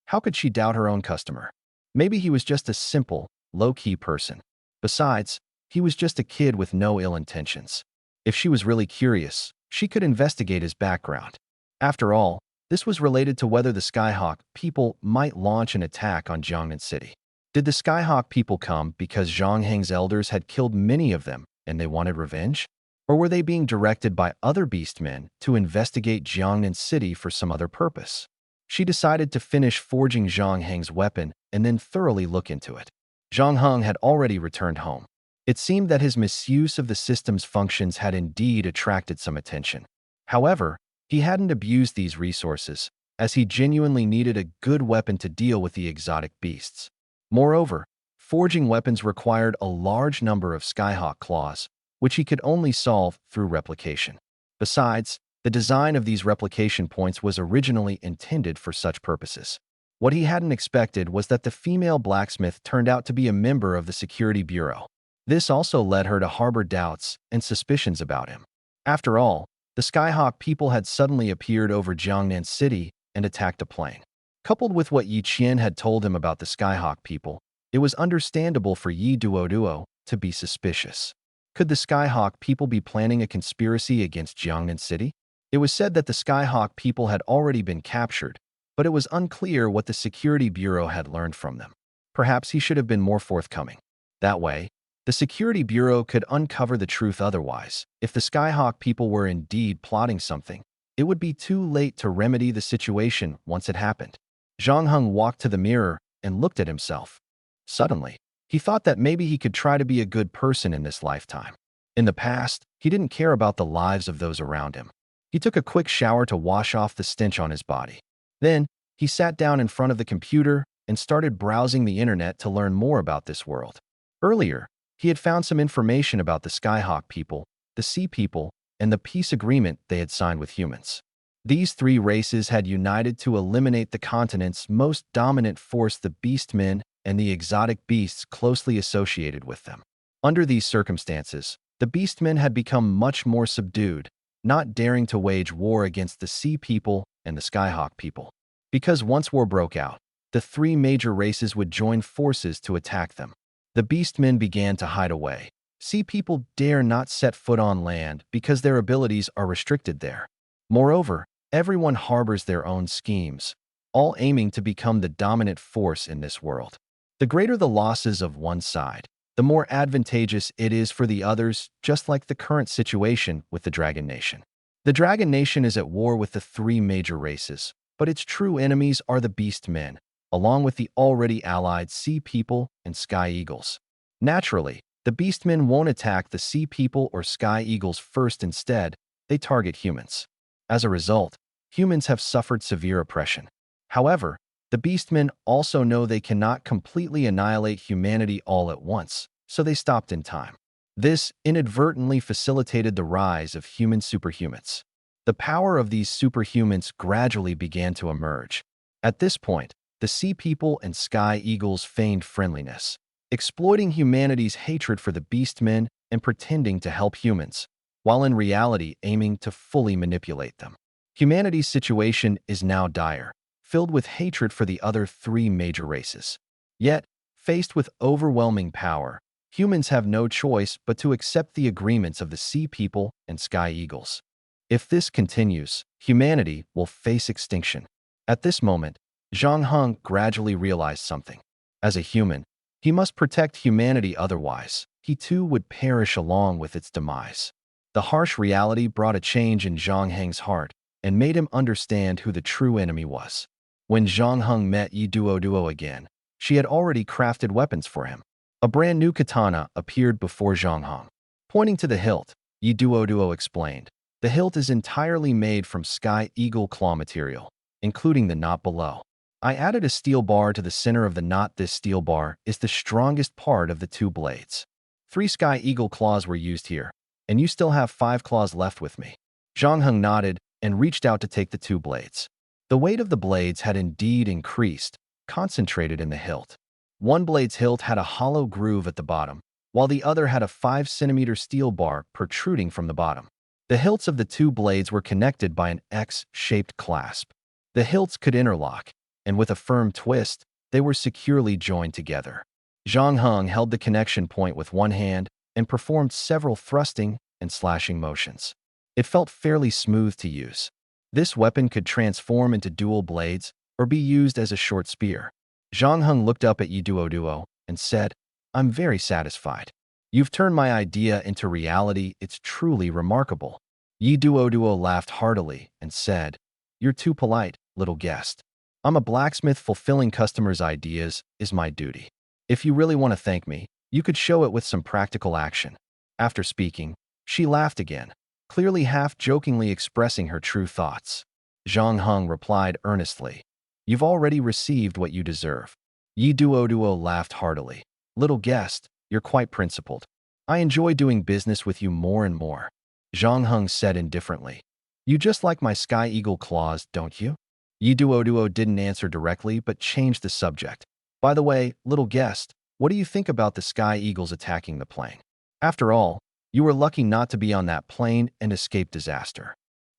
how could she doubt her own customer? Maybe he was just a simple, low-key person. Besides, he was just a kid with no ill intentions. If she was really curious, she could investigate his background. After all, this was related to whether the Skyhawk people might launch an attack on Jiangnan City. Did the Skyhawk people come because Zhang Heng's elders had killed many of them and they wanted revenge? Or were they being directed by other beastmen to investigate Jiangnan City for some other purpose? She decided to finish forging Zhang Heng's weapon and then thoroughly look into it. Zhang Heng had already returned home. It seemed that his misuse of the system's functions had indeed attracted some attention. However, he hadn't abused these resources, as he genuinely needed a good weapon to deal with the exotic beasts. Moreover, forging weapons required a large number of Skyhawk claws, which he could only solve through replication. Besides, the design of these replication points was originally intended for such purposes. What he hadn't expected was that the female blacksmith turned out to be a member of the security bureau. This also led her to harbor doubts and suspicions about him. After all, the Skyhawk people had suddenly appeared over Jiangnan City and attacked a plane. Coupled with what Yi Qian had told him about the Skyhawk people, it was understandable for Yi Duo to be suspicious. Could the Skyhawk people be planning a conspiracy against Jiangnan City? It was said that the Skyhawk people had already been captured, but it was unclear what the security bureau had learned from them. Perhaps he should have been more forthcoming. That way, the security bureau could uncover the truth. Otherwise, if the Skyhawk people were indeed plotting something, it would be too late to remedy the situation once it happened. Zhang Heng walked to the mirror and looked at himself. Suddenly, he thought that maybe he could try to be a good person in this lifetime. In the past, he didn't care about the lives of those around him. He took a quick shower to wash off the stench on his body. Then, he sat down in front of the computer and started browsing the internet to learn more about this world. Earlier, he had found some information about the Skyhawk people, the Sea People, and the peace agreement they had signed with humans. These 3 races had united to eliminate the continent's most dominant force, the Beastmen, and the exotic beasts closely associated with them. Under these circumstances, the Beastmen had become much more subdued, not daring to wage war against the Sea People and the Skyhawk people. Because once war broke out, the 3 major races would join forces to attack them. The Beastmen began to hide away. Sea People dare not set foot on land because their abilities are restricted there. Moreover, everyone harbors their own schemes, all aiming to become the dominant force in this world. The greater the losses of one side, the more advantageous it is for the others, just like the current situation with the Dragon Nation. The Dragon Nation is at war with the three major races, but its true enemies are the Beast Men, along with the already allied Sea People and Sky Eagles. Naturally, the Beastmen won't attack the Sea People or Sky Eagles first. Instead, they target humans. As a result, humans have suffered severe oppression. However, the Beastmen also know they cannot completely annihilate humanity all at once, so they stopped in time. This inadvertently facilitated the rise of human superhumans. The power of these superhumans gradually began to emerge. At this point, the Sea People and Sky Eagles feigned friendliness, exploiting humanity's hatred for the Beastmen and pretending to help humans, while in reality aiming to fully manipulate them. Humanity's situation is now dire, filled with hatred for the other three major races. Yet, faced with overwhelming power, humans have no choice but to accept the agreements of the Sea People and Sky Eagles. If this continues, humanity will face extinction. At this moment, Zhang Heng gradually realized something. As a human, he must protect humanity, otherwise, he too would perish along with its demise. The harsh reality brought a change in Zhang Heng's heart and made him understand who the true enemy was. When Zhang Heng met Yi Duo again, she had already crafted weapons for him. A brand new katana appeared before Zhang Heng. Pointing to the hilt, Yi Duo explained, "The hilt is entirely made from Sky Eagle claw material, including the knot below. I added a steel bar to the center of the knot. This steel bar is the strongest part of the two blades. 3 Sky Eagle claws were used here, and you still have 5 claws left with me." Zhang Heng nodded and reached out to take the 2 blades. The weight of the blades had indeed increased, concentrated in the hilt. One blade's hilt had a hollow groove at the bottom, while the other had a 5-centimeter steel bar protruding from the bottom. The hilts of the 2 blades were connected by an X-shaped clasp. The hilts could interlock, and with a firm twist, they were securely joined together. Zhang Heng held the connection point with one hand and performed several thrusting and slashing motions. It felt fairly smooth to use. This weapon could transform into dual blades or be used as a short spear. Zhang Heng looked up at Yi Duo and said, "I'm very satisfied. You've turned my idea into reality. It's truly remarkable." Yi Duo laughed heartily and said, "You're too polite, little guest. I'm a blacksmith. Fulfilling customers' ideas is my duty. If you really want to thank me, you could show it with some practical action." After speaking, she laughed again, clearly half-jokingly expressing her true thoughts. Zhang Heng replied earnestly, "You've already received what you deserve." Yi Duo laughed heartily. "Little guest, you're quite principled. I enjoy doing business with you more and more." Zhang Heng said indifferently, "You just like my Sky Eagle claws, don't you?" Yi Duo didn't answer directly but changed the subject. "By the way, little guest, what do you think about the Sky Eagles attacking the plane? After all, you were lucky not to be on that plane and escape disaster.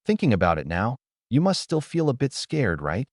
Thinking about it now, you must still feel a bit scared, right?"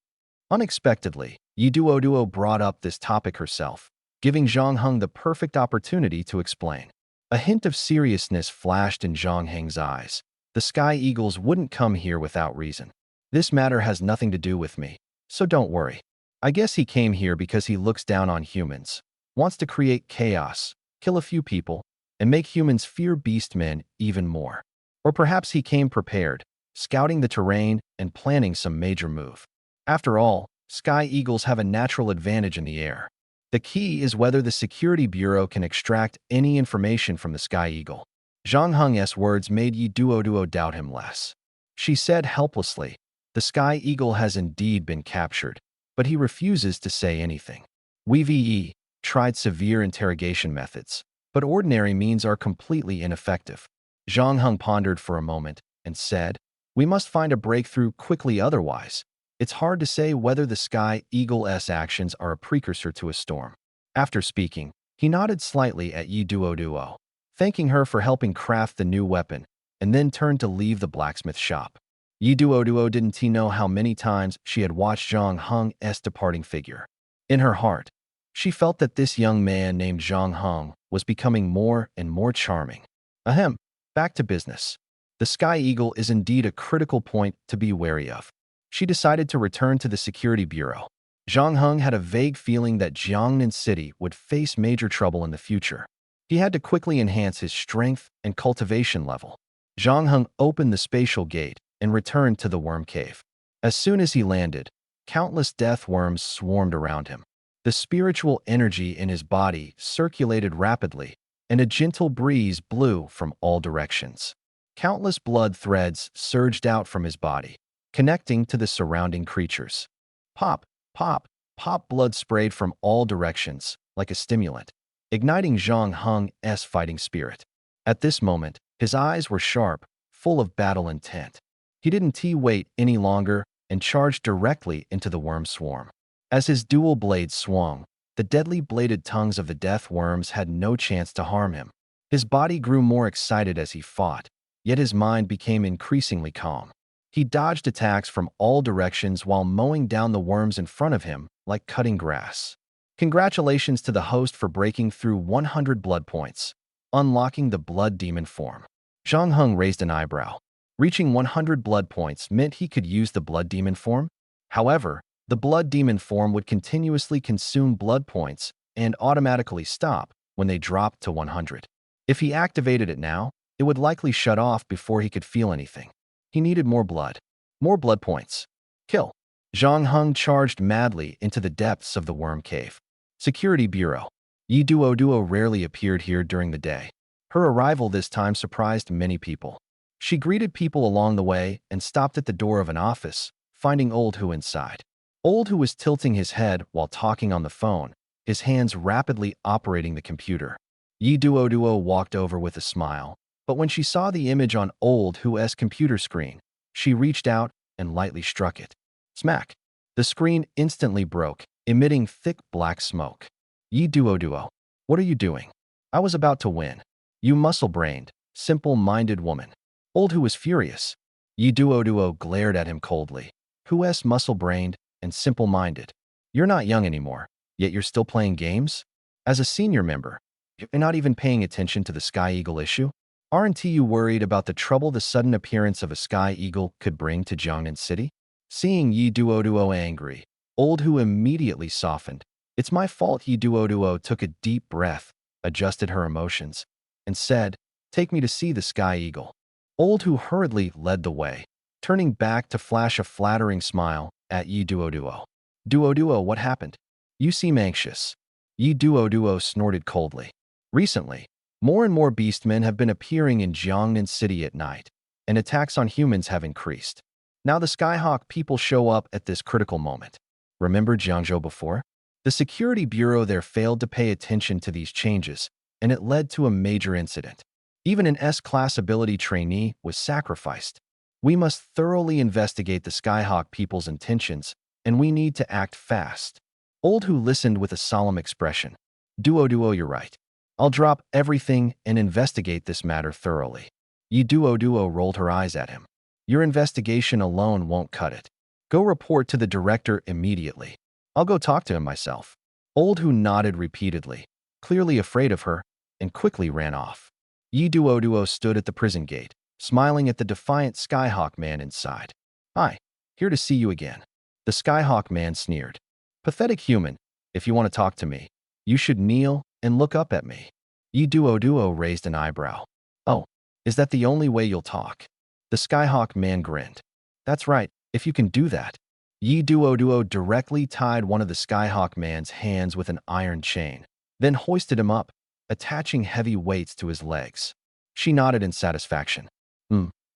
Unexpectedly, Yi Duo brought up this topic herself, giving Zhang Heng the perfect opportunity to explain. A hint of seriousness flashed in Zhang Heng's eyes. "The Sky Eagles wouldn't come here without reason. This matter has nothing to do with me, so don't worry. I guess he came here because he looks down on humans, wants to create chaos, kill a few people, and make humans fear Beastmen even more. Or perhaps he came prepared, scouting the terrain and planning some major move. After all, Sky Eagles have a natural advantage in the air. The key is whether the Security Bureau can extract any information from the Sky Eagle." Zhang Heng's words made Yi Duo doubt him less. She said helplessly, "The Sky Eagle has indeed been captured, but he refuses to say anything. We've tried severe interrogation methods, but ordinary means are completely ineffective." Zhang Heng pondered for a moment and said, "We must find a breakthrough quickly, otherwise it's hard to say whether the Sky Eagle's actions are a precursor to a storm." After speaking, he nodded slightly at Yi Duo, thanking her for helping craft the new weapon, and then turned to leave the blacksmith shop. Yi Duo didn't know how many times she had watched Zhang Heng's departing figure. In her heart, she felt that this young man named Zhang Heng was becoming more and more charming. Ahem, back to business. The Sky Eagle is indeed a critical point to be wary of. She decided to return to the Security Bureau. Zhang Heng had a vague feeling that Jiangnan City would face major trouble in the future. He had to quickly enhance his strength and cultivation level. Zhang Heng opened the spatial gate and returned to the worm cave. As soon as he landed, countless death worms swarmed around him. The spiritual energy in his body circulated rapidly, and a gentle breeze blew from all directions. Countless blood threads surged out from his body, connecting to the surrounding creatures. Pop, pop, pop, blood sprayed from all directions, like a stimulant, igniting Zhang Heng's fighting spirit. At this moment, his eyes were sharp, full of battle intent. He didn't wait any longer and charged directly into the worm swarm. As his dual blades swung, the deadly bladed tongues of the death worms had no chance to harm him. His body grew more excited as he fought, yet his mind became increasingly calm. He dodged attacks from all directions while mowing down the worms in front of him like cutting grass. Congratulations to the host for breaking through 100 blood points, unlocking the blood demon form. Zhang Heng raised an eyebrow. Reaching 100 blood points meant he could use the blood demon form. However, the blood demon form would continuously consume blood points and automatically stop when they dropped to 100. If he activated it now, it would likely shut off before he could feel anything. He needed more blood. More blood points. Kill. Zhang Heng charged madly into the depths of the worm cave. Security Bureau. Yi Duo rarely appeared here during the day. Her arrival this time surprised many people. She greeted people along the way and stopped at the door of an office, finding Old Hu inside. Old Hu was tilting his head while talking on the phone, his hands rapidly operating the computer. Yi Duo walked over with a smile, but when she saw the image on Old Hu's computer screen, she reached out and lightly struck it. Smack! The screen instantly broke, emitting thick black smoke. Yi Duo, what are you doing? I was about to win. You muscle-brained, simple-minded woman. Old Hu was furious. Yi Duo glared at him coldly. Who's muscle-brained and simple-minded? You're not young anymore, yet you're still playing games? As a senior member, you're not even paying attention to the Sky Eagle issue? Aren't you worried about the trouble the sudden appearance of a Sky Eagle could bring to Jiangnan City? Seeing Yi Duo angry, Old Hu immediately softened. It's my fault. Yi Duo took a deep breath, adjusted her emotions, and said, take me to see the Sky Eagle. Old Hu hurriedly led the way, turning back to flash a flattering smile at Yi Duo. Duo, what happened? You seem anxious. Yi Duo snorted coldly. Recently, more and more beastmen have been appearing in Jiangnan City at night, and attacks on humans have increased. Now the Skyhawk people show up at this critical moment. Remember Jiangzhou before? The security bureau there failed to pay attention to these changes, and it led to a major incident. Even an S-class ability trainee was sacrificed. We must thoroughly investigate the Skyhawk people's intentions, and we need to act fast. Old Hu listened with a solemn expression. Duo, you're right. I'll drop everything and investigate this matter thoroughly. Yi Duo rolled her eyes at him. Your investigation alone won't cut it. Go report to the director immediately. I'll go talk to him myself. Old Hu nodded repeatedly, clearly afraid of her, and quickly ran off. Yi Duo stood at the prison gate, smiling at the defiant Skyhawk man inside. Hi, here to see you again. The Skyhawk man sneered. Pathetic human, if you want to talk to me, you should kneel and look up at me. Yi Duo raised an eyebrow. Oh, is that the only way you'll talk? The Skyhawk man grinned. That's right, if you can do that. Yi Duo directly tied one of the Skyhawk man's hands with an iron chain, then hoisted him up, attaching heavy weights to his legs. She nodded in satisfaction.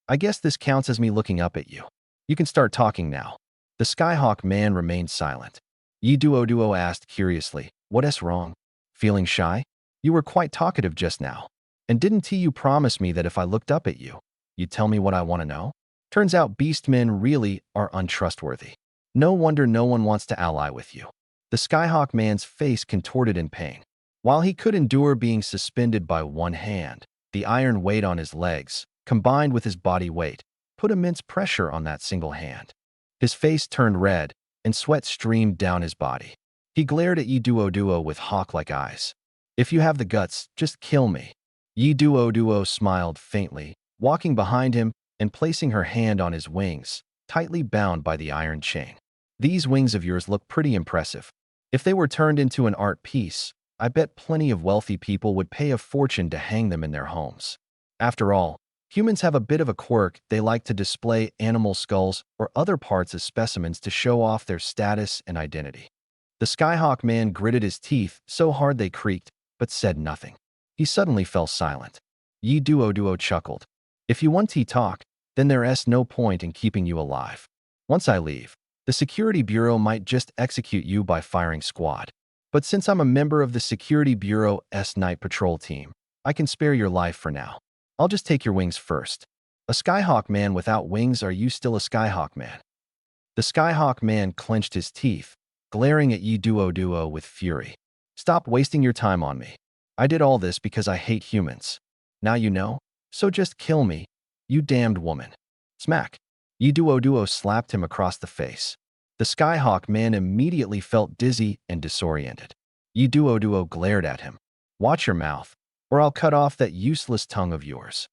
I guess this counts as me looking up at you. You can start talking now. The Skyhawk man remained silent. Yi Duo asked curiously, what's wrong? Feeling shy? You were quite talkative just now. And didn't you promise me that if I looked up at you, you'd tell me what I want to know? Turns out beastmen really are untrustworthy. No wonder no one wants to ally with you. The Skyhawk man's face contorted in pain. While he could endure being suspended by one hand, the iron weight on his legs, combined with his body weight, put immense pressure on that single hand. His face turned red, and sweat streamed down his body. He glared at Yi Duo with hawk-like eyes. If you have the guts, just kill me. Yi Duo smiled faintly, walking behind him and placing her hand on his wings, tightly bound by the iron chain. These wings of yours look pretty impressive. If they were turned into an art piece, I bet plenty of wealthy people would pay a fortune to hang them in their homes. After all, humans have a bit of a quirk. They like to display animal skulls or other parts as specimens to show off their status and identity. The Skyhawk man gritted his teeth so hard they creaked, but said nothing. He suddenly fell silent. Yi Duo chuckled. If you want to talk, then there's no point in keeping you alive. Once I leave, the Security Bureau might just execute you by firing squad. But since I'm a member of the Security Bureau's night patrol team, I can spare your life for now. I'll just take your wings first. A Skyhawk man without wings, are you still a Skyhawk man? The Skyhawk man clenched his teeth, glaring at Yi Duo with fury. Stop wasting your time on me. I did all this because I hate humans. Now you know, so just kill me, you damned woman. Smack. Yi Duo slapped him across the face. The Skyhawk man immediately felt dizzy and disoriented. Yi Duo glared at him. Watch your mouth, or I'll cut off that useless tongue of yours.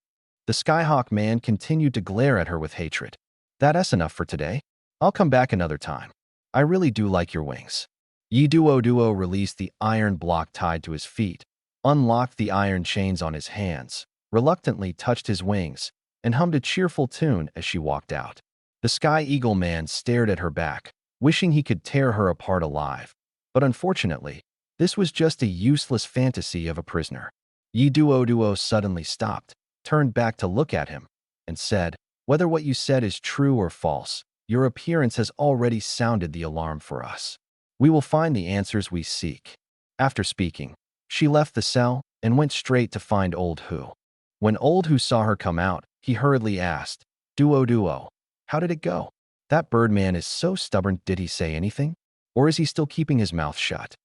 The Skyhawk man continued to glare at her with hatred. That's enough for today. I'll come back another time. I really do like your wings. Yi Duo released the iron block tied to his feet, unlocked the iron chains on his hands, reluctantly touched his wings, and hummed a cheerful tune as she walked out. The Sky Eagle man stared at her back, wishing he could tear her apart alive. But unfortunately, this was just a useless fantasy of a prisoner. Yi Duo suddenly stopped, turned back to look at him, and said, whether what you said is true or false, your appearance has already sounded the alarm for us. We will find the answers we seek. After speaking, she left the cell and went straight to find Old Hu. When Old Hu saw her come out, he hurriedly asked, Duo, how did it go? That Birdman is so stubborn. Did he say anything? Or is he still keeping his mouth shut?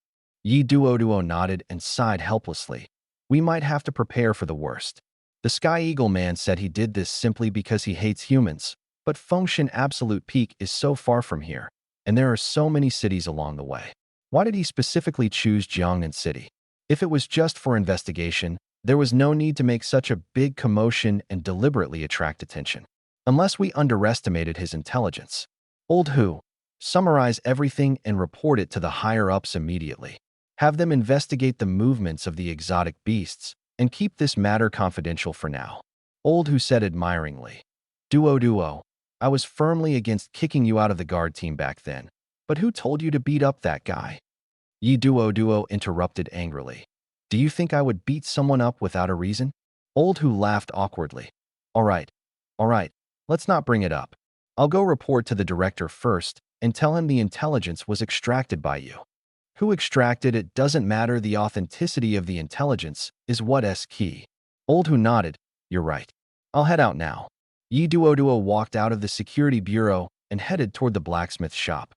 Yi Duo nodded and sighed helplessly. We might have to prepare for the worst. The Sky Eagle man said he did this simply because he hates humans, but Fengshan Absolute Peak is so far from here, and there are so many cities along the way. Why did he specifically choose Jiangnan City? If it was just for investigation, there was no need to make such a big commotion and deliberately attract attention. Unless we underestimated his intelligence. Old Hu, summarize everything and report it to the higher-ups immediately. Have them investigate the movements of the exotic beasts and keep this matter confidential for now. Old Hu said admiringly. Duo, I was firmly against kicking you out of the guard team back then, but who told you to beat up that guy? Yi Duo interrupted angrily. Do you think I would beat someone up without a reason? Old Hu laughed awkwardly. All right, let's not bring it up. I'll go report to the director first and tell him the intelligence was extracted by you. Who extracted it doesn't matter, the authenticity of the intelligence is what's key. Old Hu nodded. You're right. I'll head out now. Yi Duo walked out of the security bureau and headed toward the blacksmith shop.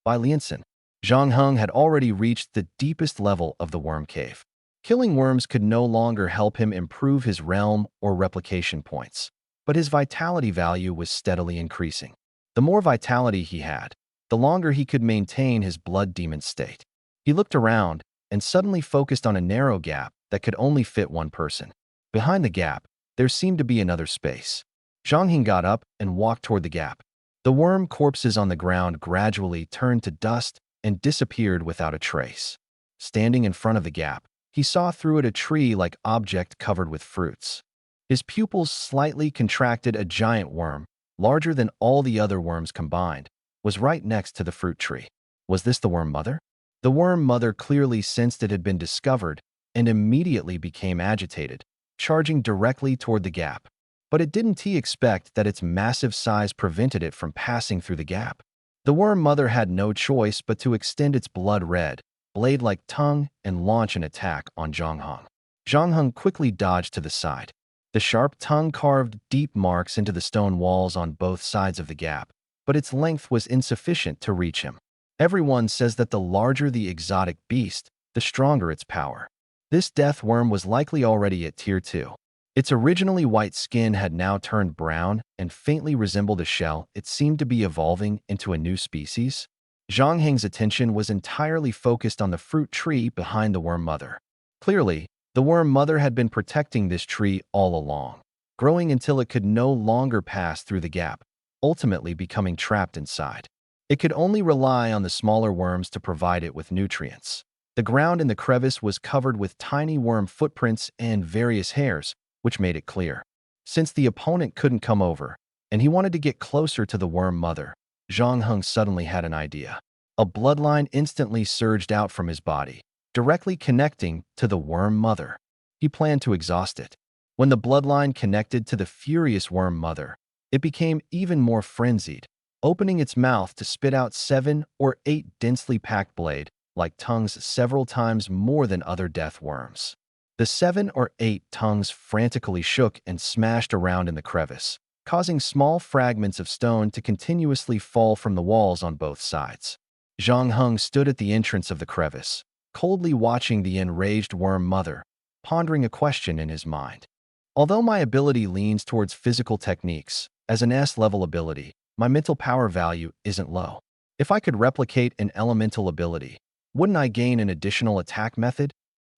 By Lianson, Zhang Heng had already reached the deepest level of the worm cave. Killing worms could no longer help him improve his realm or replication points, but his vitality value was steadily increasing. The more vitality he had, the longer he could maintain his blood demon state. He looked around and suddenly focused on a narrow gap that could only fit one person. Behind the gap, there seemed to be another space. Zhang Heng got up and walked toward the gap. The worm corpses on the ground gradually turned to dust and disappeared without a trace. Standing in front of the gap, he saw through it a tree-like object covered with fruits. His pupils slightly contracted. A giant worm, larger than all the other worms combined, was right next to the fruit tree. Was this the worm mother? The worm mother clearly sensed it had been discovered and immediately became agitated, charging directly toward the gap. But it didn't expect that its massive size prevented it from passing through the gap. The worm mother had no choice but to extend its blood-red, blade-like tongue and launch an attack on Zhang Heng. Zhang Heng quickly dodged to the side. The sharp tongue carved deep marks into the stone walls on both sides of the gap, but its length was insufficient to reach him. Everyone says that the larger the exotic beast, the stronger its power. This death worm was likely already at Tier 2. Its originally white skin had now turned brown and faintly resembled a shell. It seemed to be evolving into a new species. Zhang Heng's attention was entirely focused on the fruit tree behind the worm mother. Clearly, the worm mother had been protecting this tree all along, growing until it could no longer pass through the gap, ultimately becoming trapped inside. It could only rely on the smaller worms to provide it with nutrients. The ground in the crevice was covered with tiny worm footprints and various hairs, which made it clear. Since the opponent couldn't come over, and he wanted to get closer to the worm mother, Zhang Heng suddenly had an idea. A bloodline instantly surged out from his body, directly connecting to the worm mother. He planned to exhaust it. When the bloodline connected to the furious worm mother, it became even more frenzied, opening its mouth to spit out 7 or 8 densely packed blade-like tongues several times more than other death worms. The 7 or 8 tongues frantically shook and smashed around in the crevice, causing small fragments of stone to continuously fall from the walls on both sides. Zhang Heng stood at the entrance of the crevice, coldly watching the enraged worm mother, pondering a question in his mind. Although my ability leans towards physical techniques, as an S-level ability, my mental power value isn't low. If I could replicate an elemental ability, wouldn't I gain an additional attack method?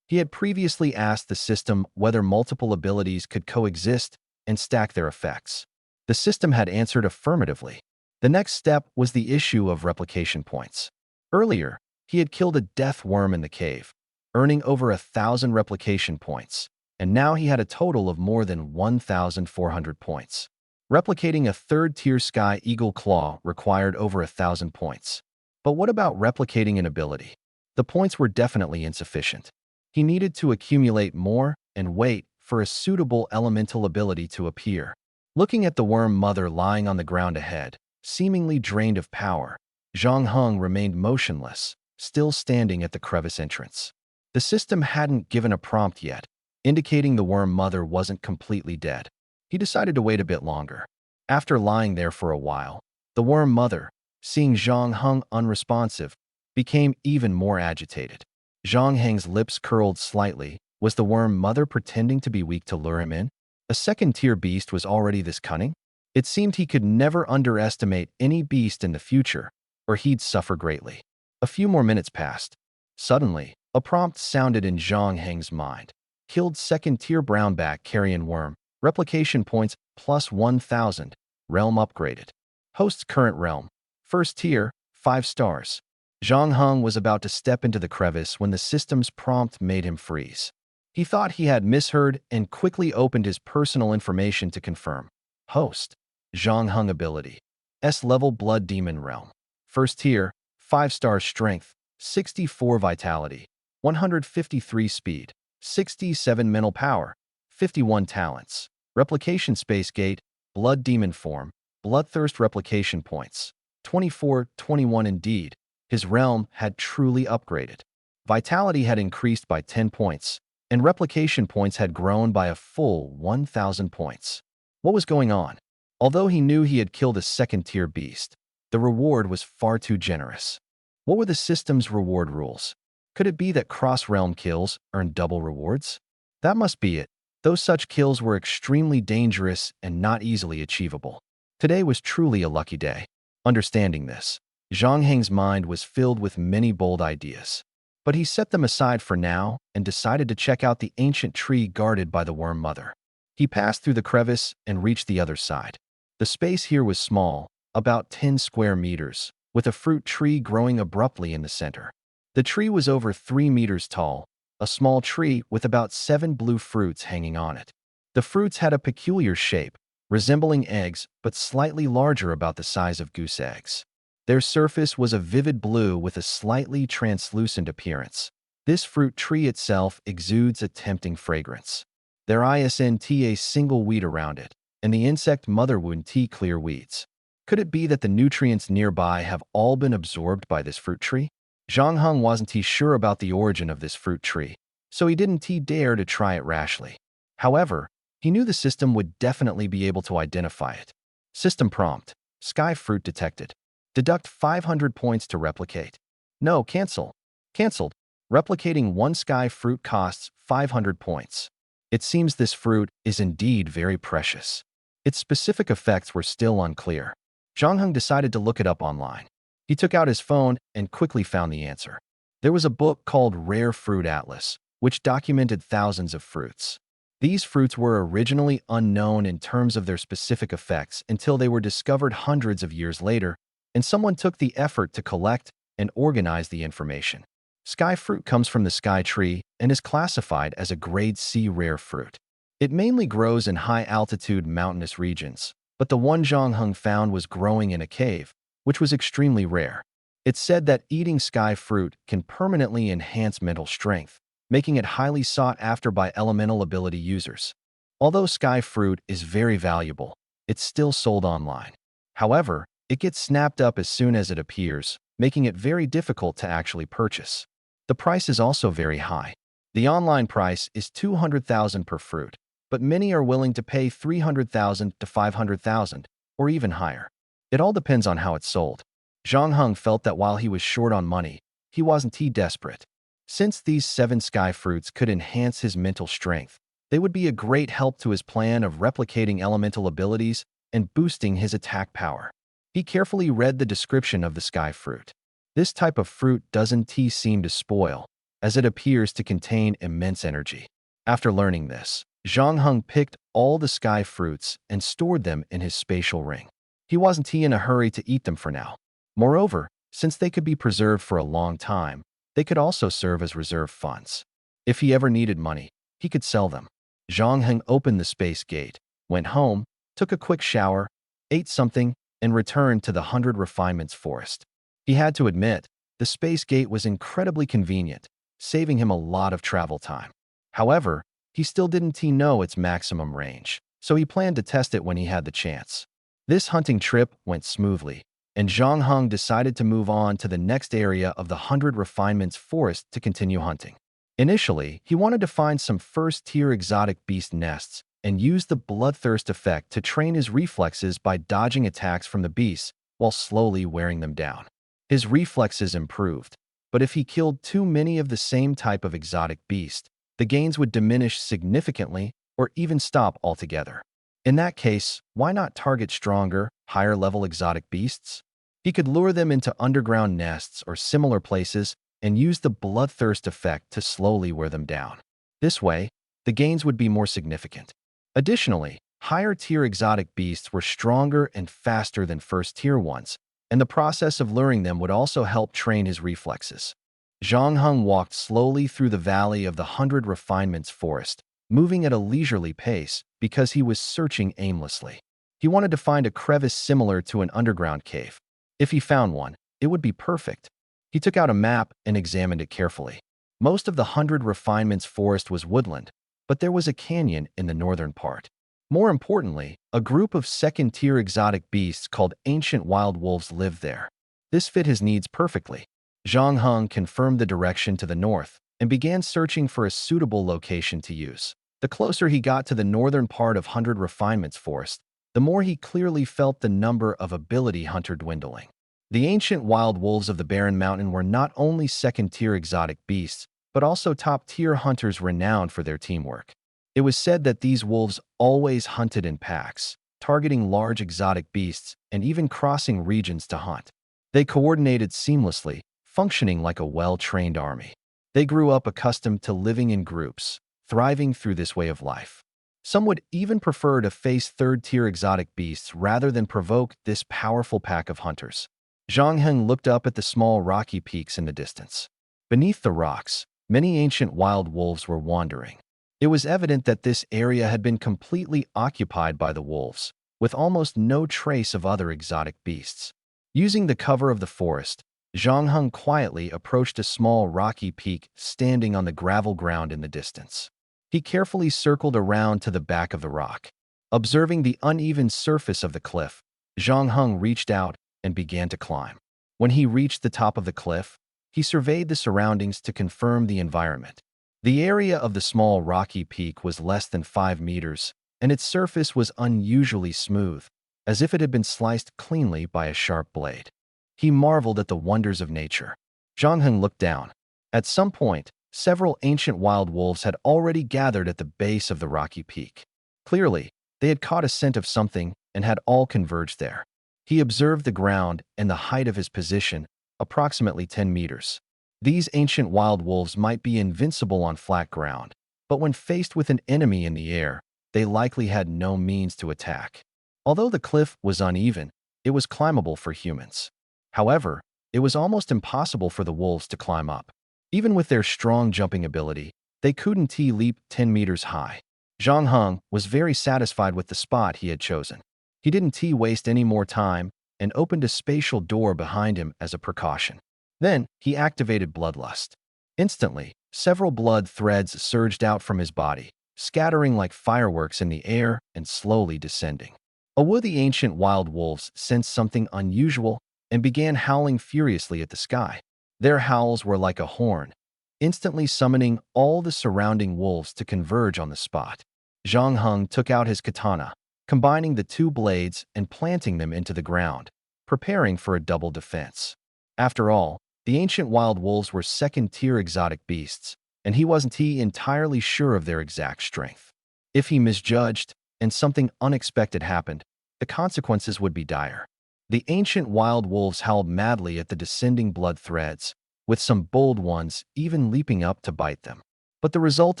He had previously asked the system whether multiple abilities could coexist and stack their effects. The system had answered affirmatively. The next step was the issue of replication points. Earlier, he had killed a death worm in the cave, earning over 1,000 replication points, and now he had a total of more than 1,400 points. Replicating a third-tier Sky Eagle Claw required over 1,000 points. But what about replicating an ability? The points were definitely insufficient. He needed to accumulate more and wait for a suitable elemental ability to appear. Looking at the worm mother lying on the ground ahead, seemingly drained of power, Zhang Heng remained motionless, still standing at the crevice entrance. The system hadn't given a prompt yet, indicating the worm mother wasn't completely dead. He decided to wait a bit longer. After lying there for a while, the worm mother, seeing Zhang Heng unresponsive, became even more agitated. Zhang Heng's lips curled slightly. Was the worm mother pretending to be weak to lure him in? A second-tier beast was already this cunning? It seemed he could never underestimate any beast in the future, or he'd suffer greatly. A few more minutes passed. Suddenly, a prompt sounded in Zhang Heng's mind. Killed second-tier brownback carrion worm. Replication points plus 1,000. Realm upgraded. Host's current realm. First tier, 5 stars. Zhang Heng was about to step into the crevice when the system's prompt made him freeze. He thought he had misheard and quickly opened his personal information to confirm. Host. Zhang Heng ability. S-level Blood Demon Realm. First tier, 5-star strength, 64 vitality, 153 speed, 67 mental power, 51 talents. Replication space gate, Blood Demon form, Bloodthirst replication points, 24, 21 indeed. His realm had truly upgraded. Vitality had increased by 10 points, and replication points had grown by a full 1,000 points. What was going on? Although he knew he had killed a second-tier beast, the reward was far too generous. What were the system's reward rules? Could it be that cross-realm kills earned double rewards? That must be it, though such kills were extremely dangerous and not easily achievable. Today was truly a lucky day. Understanding this, Zhang Heng's mind was filled with many bold ideas. But he set them aside for now and decided to check out the ancient tree guarded by the worm mother. He passed through the crevice and reached the other side. The space here was small, about 10 square meters, with a fruit tree growing abruptly in the center. The tree was over 3 meters tall, a small tree with about 7 blue fruits hanging on it. The fruits had a peculiar shape, resembling eggs but slightly larger, about the size of goose eggs. Their surface was a vivid blue with a slightly translucent appearance. This fruit tree itself exudes a tempting fragrance. There isn't a single weed around it, and the insect mother wouldn't clear weeds. Could it be that the nutrients nearby have all been absorbed by this fruit tree? Zhang Heng wasn't sure about the origin of this fruit tree, so he didn't dare to try it rashly. However, he knew the system would definitely be able to identify it. System prompt: Sky fruit detected. Deduct 500 points to replicate. No, cancel. Cancelled. Replicating one sky fruit costs 500 points. It seems this fruit is indeed very precious. Its specific effects were still unclear. Zhang Heng decided to look it up online. He took out his phone and quickly found the answer. There was a book called Rare Fruit Atlas, which documented thousands of fruits. These fruits were originally unknown in terms of their specific effects until they were discovered hundreds of years later, and someone took the effort to collect and organize the information. Sky fruit comes from the sky tree and is classified as a grade C rare fruit. It mainly grows in high-altitude mountainous regions, but the one Zhang Heng found was growing in a cave, which was extremely rare. It's said that eating sky fruit can permanently enhance mental strength, making it highly sought after by elemental ability users. Although sky fruit is very valuable, it's still sold online. However, it gets snapped up as soon as it appears, making it very difficult to actually purchase. The price is also very high. The online price is 200,000 per fruit, but many are willing to pay 300,000 to 500,000, or even higher. It all depends on how it's sold. Zhang Heng felt that while he was short on money, he wasn't too desperate. Since these 7 sky fruits could enhance his mental strength, they would be a great help to his plan of replicating elemental abilities and boosting his attack power. He carefully read the description of the sky fruit. This type of fruit doesn't seem to spoil, as it appears to contain immense energy. After learning this, Zhang Heng picked all the sky fruits and stored them in his spatial ring. He wasn't in a hurry to eat them for now. Moreover, since they could be preserved for a long time, they could also serve as reserve funds. If he ever needed money, he could sell them. Zhang Heng opened the space gate, went home, took a quick shower, ate something, and returned to the 100 Refinements forest. He had to admit, the space gate was incredibly convenient, saving him a lot of travel time. However, he still didn't know its maximum range, so he planned to test it when he had the chance. This hunting trip went smoothly, and Zhang Heng decided to move on to the next area of the 100 Refinements forest to continue hunting. Initially, he wanted to find some first-tier exotic beast nests and use the bloodthirst effect to train his reflexes by dodging attacks from the beasts while slowly wearing them down. His reflexes improved, but if he killed too many of the same type of exotic beast, the gains would diminish significantly or even stop altogether. In that case, why not target stronger, higher-level exotic beasts? He could lure them into underground nests or similar places and use the bloodthirst effect to slowly wear them down. This way, the gains would be more significant. Additionally, higher-tier exotic beasts were stronger and faster than first-tier ones, and the process of luring them would also help train his reflexes. Zhang Heng walked slowly through the valley of the 100 Refinements forest, moving at a leisurely pace because he was searching aimlessly. He wanted to find a crevice similar to an underground cave. If he found one, it would be perfect. He took out a map and examined it carefully. Most of the 100 Refinements forest was woodland, but there was a canyon in the northern part. More importantly, a group of second-tier exotic beasts called ancient wild wolves lived there. This fit his needs perfectly. Zhang Heng confirmed the direction to the north and began searching for a suitable location to use. The closer he got to the northern part of 100 Refinements forest, the more he clearly felt the number of ability hunter dwindling. The ancient wild wolves of the Barren Mountain were not only second-tier exotic beasts, but also top-tier hunters renowned for their teamwork. It was said that these wolves always hunted in packs, targeting large exotic beasts and even crossing regions to hunt. They coordinated seamlessly, functioning like a well-trained army. They grew up accustomed to living in groups, thriving through this way of life. Some would even prefer to face third-tier exotic beasts rather than provoke this powerful pack of hunters. Zhang Heng looked up at the small rocky peaks in the distance. Beneath the rocks, many ancient wild wolves were wandering. It was evident that this area had been completely occupied by the wolves, with almost no trace of other exotic beasts. Using the cover of the forest, Zhang Heng quietly approached a small rocky peak standing on the gravel ground in the distance. He carefully circled around to the back of the rock. Observing the uneven surface of the cliff, Zhang Heng reached out and began to climb. When he reached the top of the cliff, he surveyed the surroundings to confirm the environment. The area of the small rocky peak was less than 5 meters, and its surface was unusually smooth, as if it had been sliced cleanly by a sharp blade. He marveled at the wonders of nature. Zhang Heng looked down. At some point, several ancient wild wolves had already gathered at the base of the rocky peak. Clearly, they had caught a scent of something and had all converged there. He observed the ground and the height of his position, approximately 10 meters. These ancient wild wolves might be invincible on flat ground, but when faced with an enemy in the air, they likely had no means to attack. Although the cliff was uneven, it was climbable for humans. However, it was almost impossible for the wolves to climb up. Even with their strong jumping ability, they couldn't leap 10 meters high. Zhang Heng was very satisfied with the spot he had chosen. He didn't waste any more time and opened a spatial door behind him as a precaution. Then he activated Bloodlust. Instantly, several blood threads surged out from his body, scattering like fireworks in the air and slowly descending. The ancient wild wolves sensed something unusual and began howling furiously at the sky. Their howls were like a horn, instantly summoning all the surrounding wolves to converge on the spot. Zhang Heng took out his katana, combining the two blades and planting them into the ground, preparing for a double defense. After all, the ancient wild wolves were second-tier exotic beasts, and he wasn't entirely sure of their exact strength. If he misjudged and something unexpected happened, the consequences would be dire. The ancient wild wolves howled madly at the descending blood threads, with some bold ones even leaping up to bite them. But the result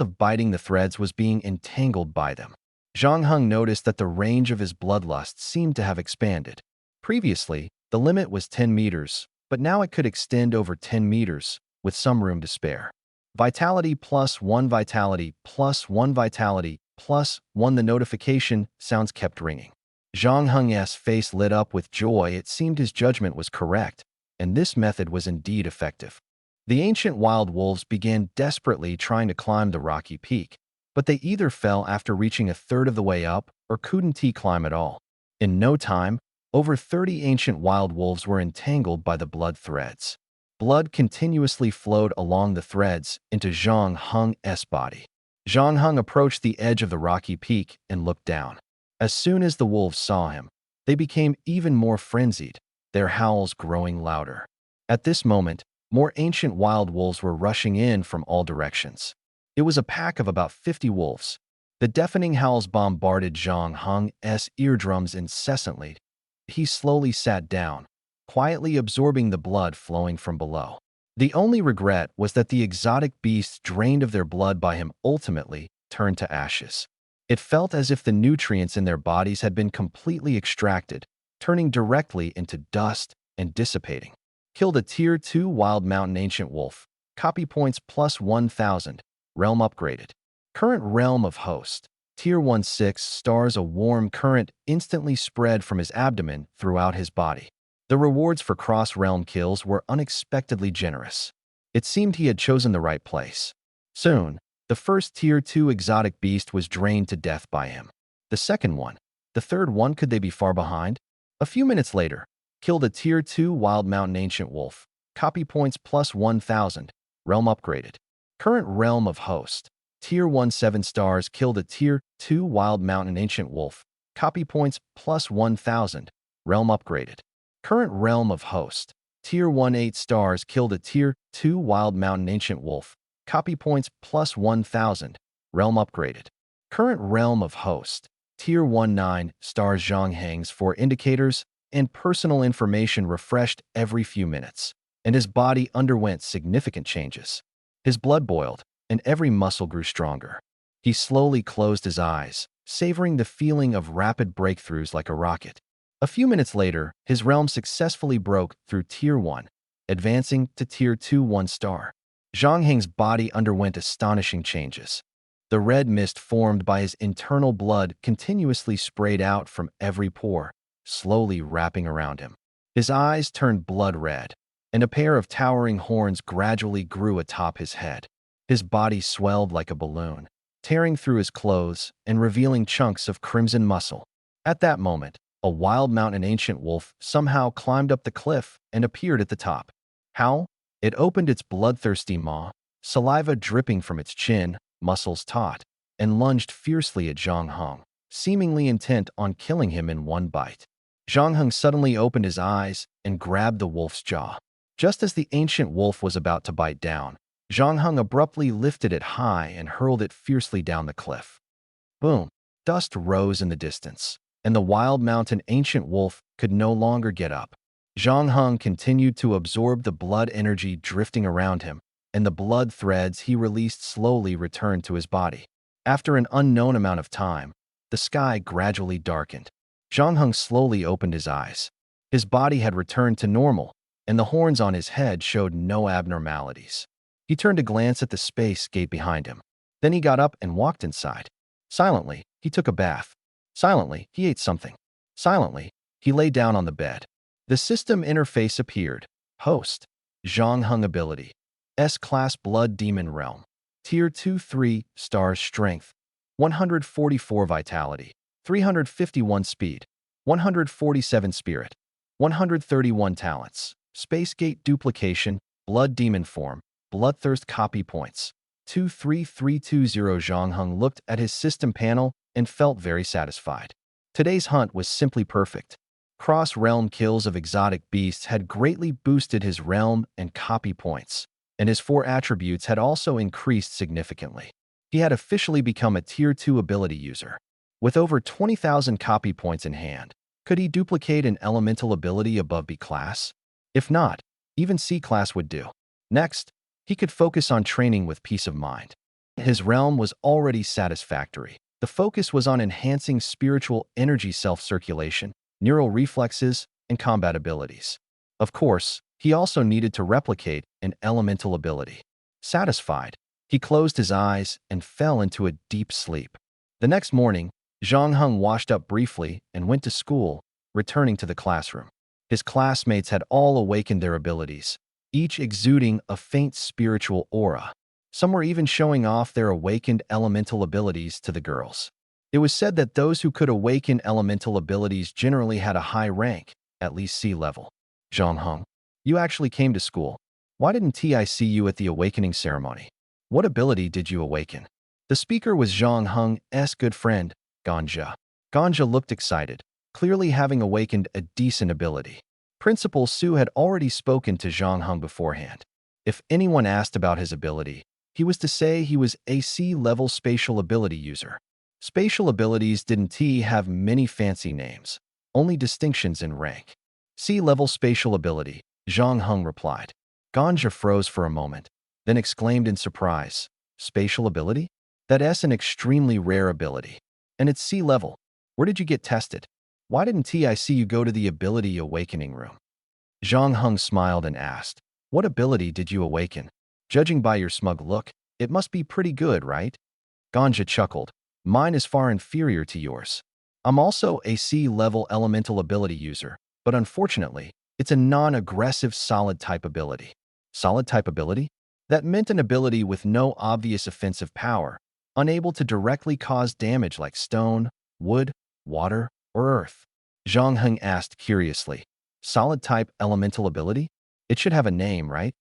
of biting the threads was being entangled by them. Zhang Heng noticed that the range of his bloodlust seemed to have expanded. Previously, the limit was 10 meters, but now it could extend over 10 meters, with some room to spare. Vitality +1, vitality +1, vitality +1. The notification sounds kept ringing. Zhang Heng's face lit up with joy. It seemed his judgment was correct, and this method was indeed effective. The ancient wild wolves began desperately trying to climb the rocky peak, but they either fell after reaching a third of the way up or couldn't climb at all. In no time, over 30 ancient wild wolves were entangled by the blood threads. Blood continuously flowed along the threads into Zhang Heng's body. Zhang Heng approached the edge of the rocky peak and looked down. As soon as the wolves saw him, they became even more frenzied, their howls growing louder. At this moment, more ancient wild wolves were rushing in from all directions. It was a pack of about 50 wolves. The deafening howls bombarded Zhang Heng's eardrums incessantly. He slowly sat down, quietly absorbing the blood flowing from below. The only regret was that the exotic beasts drained of their blood by him ultimately turned to ashes. It felt as if the nutrients in their bodies had been completely extracted, turning directly into dust and dissipating. Killed a Tier 2 Wild Mountain Ancient Wolf. Copy points +1000. Realm upgraded. Current realm of host. Tier 1 6 stars. A warm current instantly spread from his abdomen throughout his body. The rewards for cross-realm kills were unexpectedly generous. It seemed he had chosen the right place. Soon, the first Tier 2 exotic beast was drained to death by him. The second one. The third one, could they be far behind? A few minutes later, killed a Tier 2 Wild Mountain Ancient Wolf. Copy points +1000. Realm upgraded. Current realm of host. Tier 1 7 stars. Killed a Tier 2 Wild Mountain Ancient Wolf. Copy points +1000. Realm upgraded. Current realm of host. Tier 1 8 stars. Killed a Tier 2 Wild Mountain Ancient Wolf. Copy points +1000. Realm upgraded. Current realm of host. Tier 1 9 stars. Zhang Heng's 4 indicators and personal information refreshed every few minutes, and his body underwent significant changes. His blood boiled, and every muscle grew stronger. He slowly closed his eyes, savoring the feeling of rapid breakthroughs like a rocket. A few minutes later, his realm successfully broke through Tier 1, advancing to Tier 2 1 star. Zhang Heng's body underwent astonishing changes. The red mist formed by his internal blood continuously sprayed out from every pore, slowly wrapping around him. His eyes turned blood red, and a pair of towering horns gradually grew atop his head. His body swelled like a balloon, tearing through his clothes and revealing chunks of crimson muscle. At that moment, a wild mountain ancient wolf somehow climbed up the cliff and appeared at the top. How? It opened its bloodthirsty maw, saliva dripping from its chin, muscles taut, and lunged fiercely at Zhang Heng, seemingly intent on killing him in one bite. Zhang Heng suddenly opened his eyes and grabbed the wolf's jaw. Just as the ancient wolf was about to bite down, Zhang Heng abruptly lifted it high and hurled it fiercely down the cliff. Boom! Dust rose in the distance, and the wild mountain ancient wolf could no longer get up. Zhang Heng continued to absorb the blood energy drifting around him, and the blood threads he released slowly returned to his body. After an unknown amount of time, the sky gradually darkened. Zhang Heng slowly opened his eyes. His body had returned to normal, and the horns on his head showed no abnormalities. He turned to glance at the space gate behind him. Then he got up and walked inside. Silently, he took a bath. Silently, he ate something. Silently, he lay down on the bed. The system interface appeared. Host. Zhang Heng ability. S-Class Blood Demon Realm. Tier 2-3, stars strength. 144 vitality. 351 speed. 147 spirit. 131 talents. Space Gate duplication. Blood demon form. Bloodthirst copy points. 23320. Zhang Heng looked at his system panel and felt very satisfied. Today's hunt was simply perfect. Cross-realm kills of exotic beasts had greatly boosted his realm and copy points, and his 4 attributes had also increased significantly. He had officially become a Tier 2 ability user. With over 20,000 copy points in hand, could he duplicate an elemental ability above B class? If not, even C class would do. Next, he could focus on training with peace of mind. His realm was already satisfactory. The focus was on enhancing spiritual energy self-circulation, neural reflexes, and combat abilities. Of course, he also needed to replicate an elemental ability. Satisfied, he closed his eyes and fell into a deep sleep. The next morning, Zhang Heng washed up briefly and went to school, returning to the classroom. His classmates had all awakened their abilities, each exuding a faint spiritual aura. Some were even showing off their awakened elemental abilities to the girls. It was said that those who could awaken elemental abilities generally had a high rank, at least C level. Zhang Heng, you actually came to school. Why didn't I see you at the awakening ceremony? What ability did you awaken? The speaker was Zhang Heng's good friend, Ganja. Ganja looked excited, clearly having awakened a decent ability. Principal Su had already spoken to Zhang Heng beforehand. If anyone asked about his ability, he was to say he was a C-level spatial ability user. Spatial abilities didn't have many fancy names, only distinctions in rank. C-level spatial ability, Zhang Heng replied. Ganja froze for a moment, then exclaimed in surprise, spatial ability? That's an extremely rare ability. And it's C-level. Where did you get tested? Why didn't I see you go to the ability awakening room? Zhang Heng smiled and asked, what ability did you awaken? Judging by your smug look, it must be pretty good, right? Ganja chuckled. Mine is far inferior to yours. I'm also a C-level elemental ability user, but unfortunately, it's a non-aggressive solid type ability. Solid type ability? That meant an ability with no obvious offensive power, unable to directly cause damage like stone, wood, water, or earth. Zhang Heng asked curiously. Solid type elemental ability? It should have a name, right?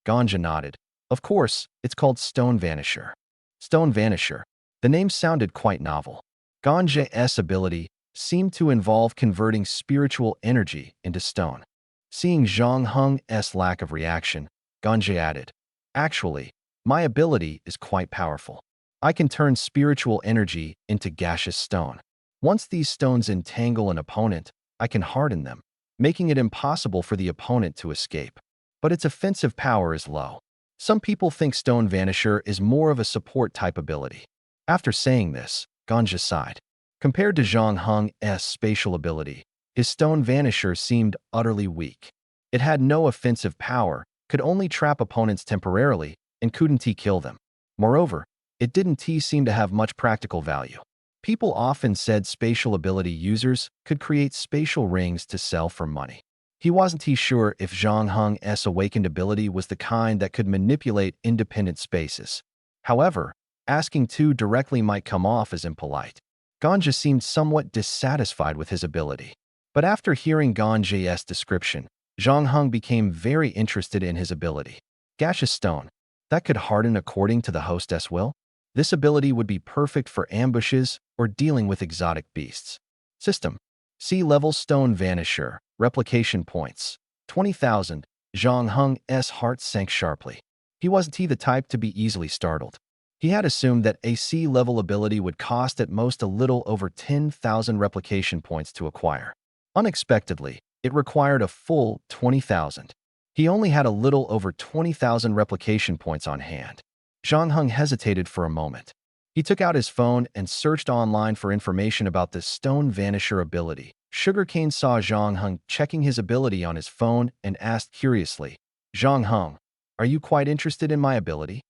Ganja nodded. Of course, it's called Stone Vanisher. Stone Vanisher. The name sounded quite novel. Ganja's ability seemed to involve converting spiritual energy into stone. Seeing Zhang Heng's lack of reaction, Ganja added, actually, my ability is quite powerful. I can turn spiritual energy into gaseous stone. Once these stones entangle an opponent, I can harden them, making it impossible for the opponent to escape. But its offensive power is low. Some people think Stone Vanisher is more of a support type ability. After saying this, Ganja sighed. Compared to Zhang Heng's spatial ability, his Stone Vanisher seemed utterly weak. It had no offensive power, could only trap opponents temporarily, and couldn't kill them. Moreover, it didn't seem to have much practical value. People often said spatial ability users could create spatial rings to sell for money. He wasn't sure if Zhang Heng's awakened ability was the kind that could manipulate independent spaces. However, asking too directly might come off as impolite. Ganja seemed somewhat dissatisfied with his ability. But after hearing Ganja's description, Zhang Heng became very interested in his ability. Gaseous stone. That could harden according to the hostess will? This ability would be perfect for ambushes or dealing with exotic beasts. System. C-level Stone Vanisher. Replication points. 20,000. Zhang Heng's heart sank sharply. He wasn't the type to be easily startled. He had assumed that a C-level ability would cost at most a little over 10,000 replication points to acquire. Unexpectedly, it required a full 20,000. He only had a little over 20,000 replication points on hand. Zhang Heng hesitated for a moment. He took out his phone and searched online for information about the Stone Vanisher ability. Sugarcane saw Zhang Heng checking his ability on his phone and asked curiously, Zhang Heng, Are you quite interested in my ability?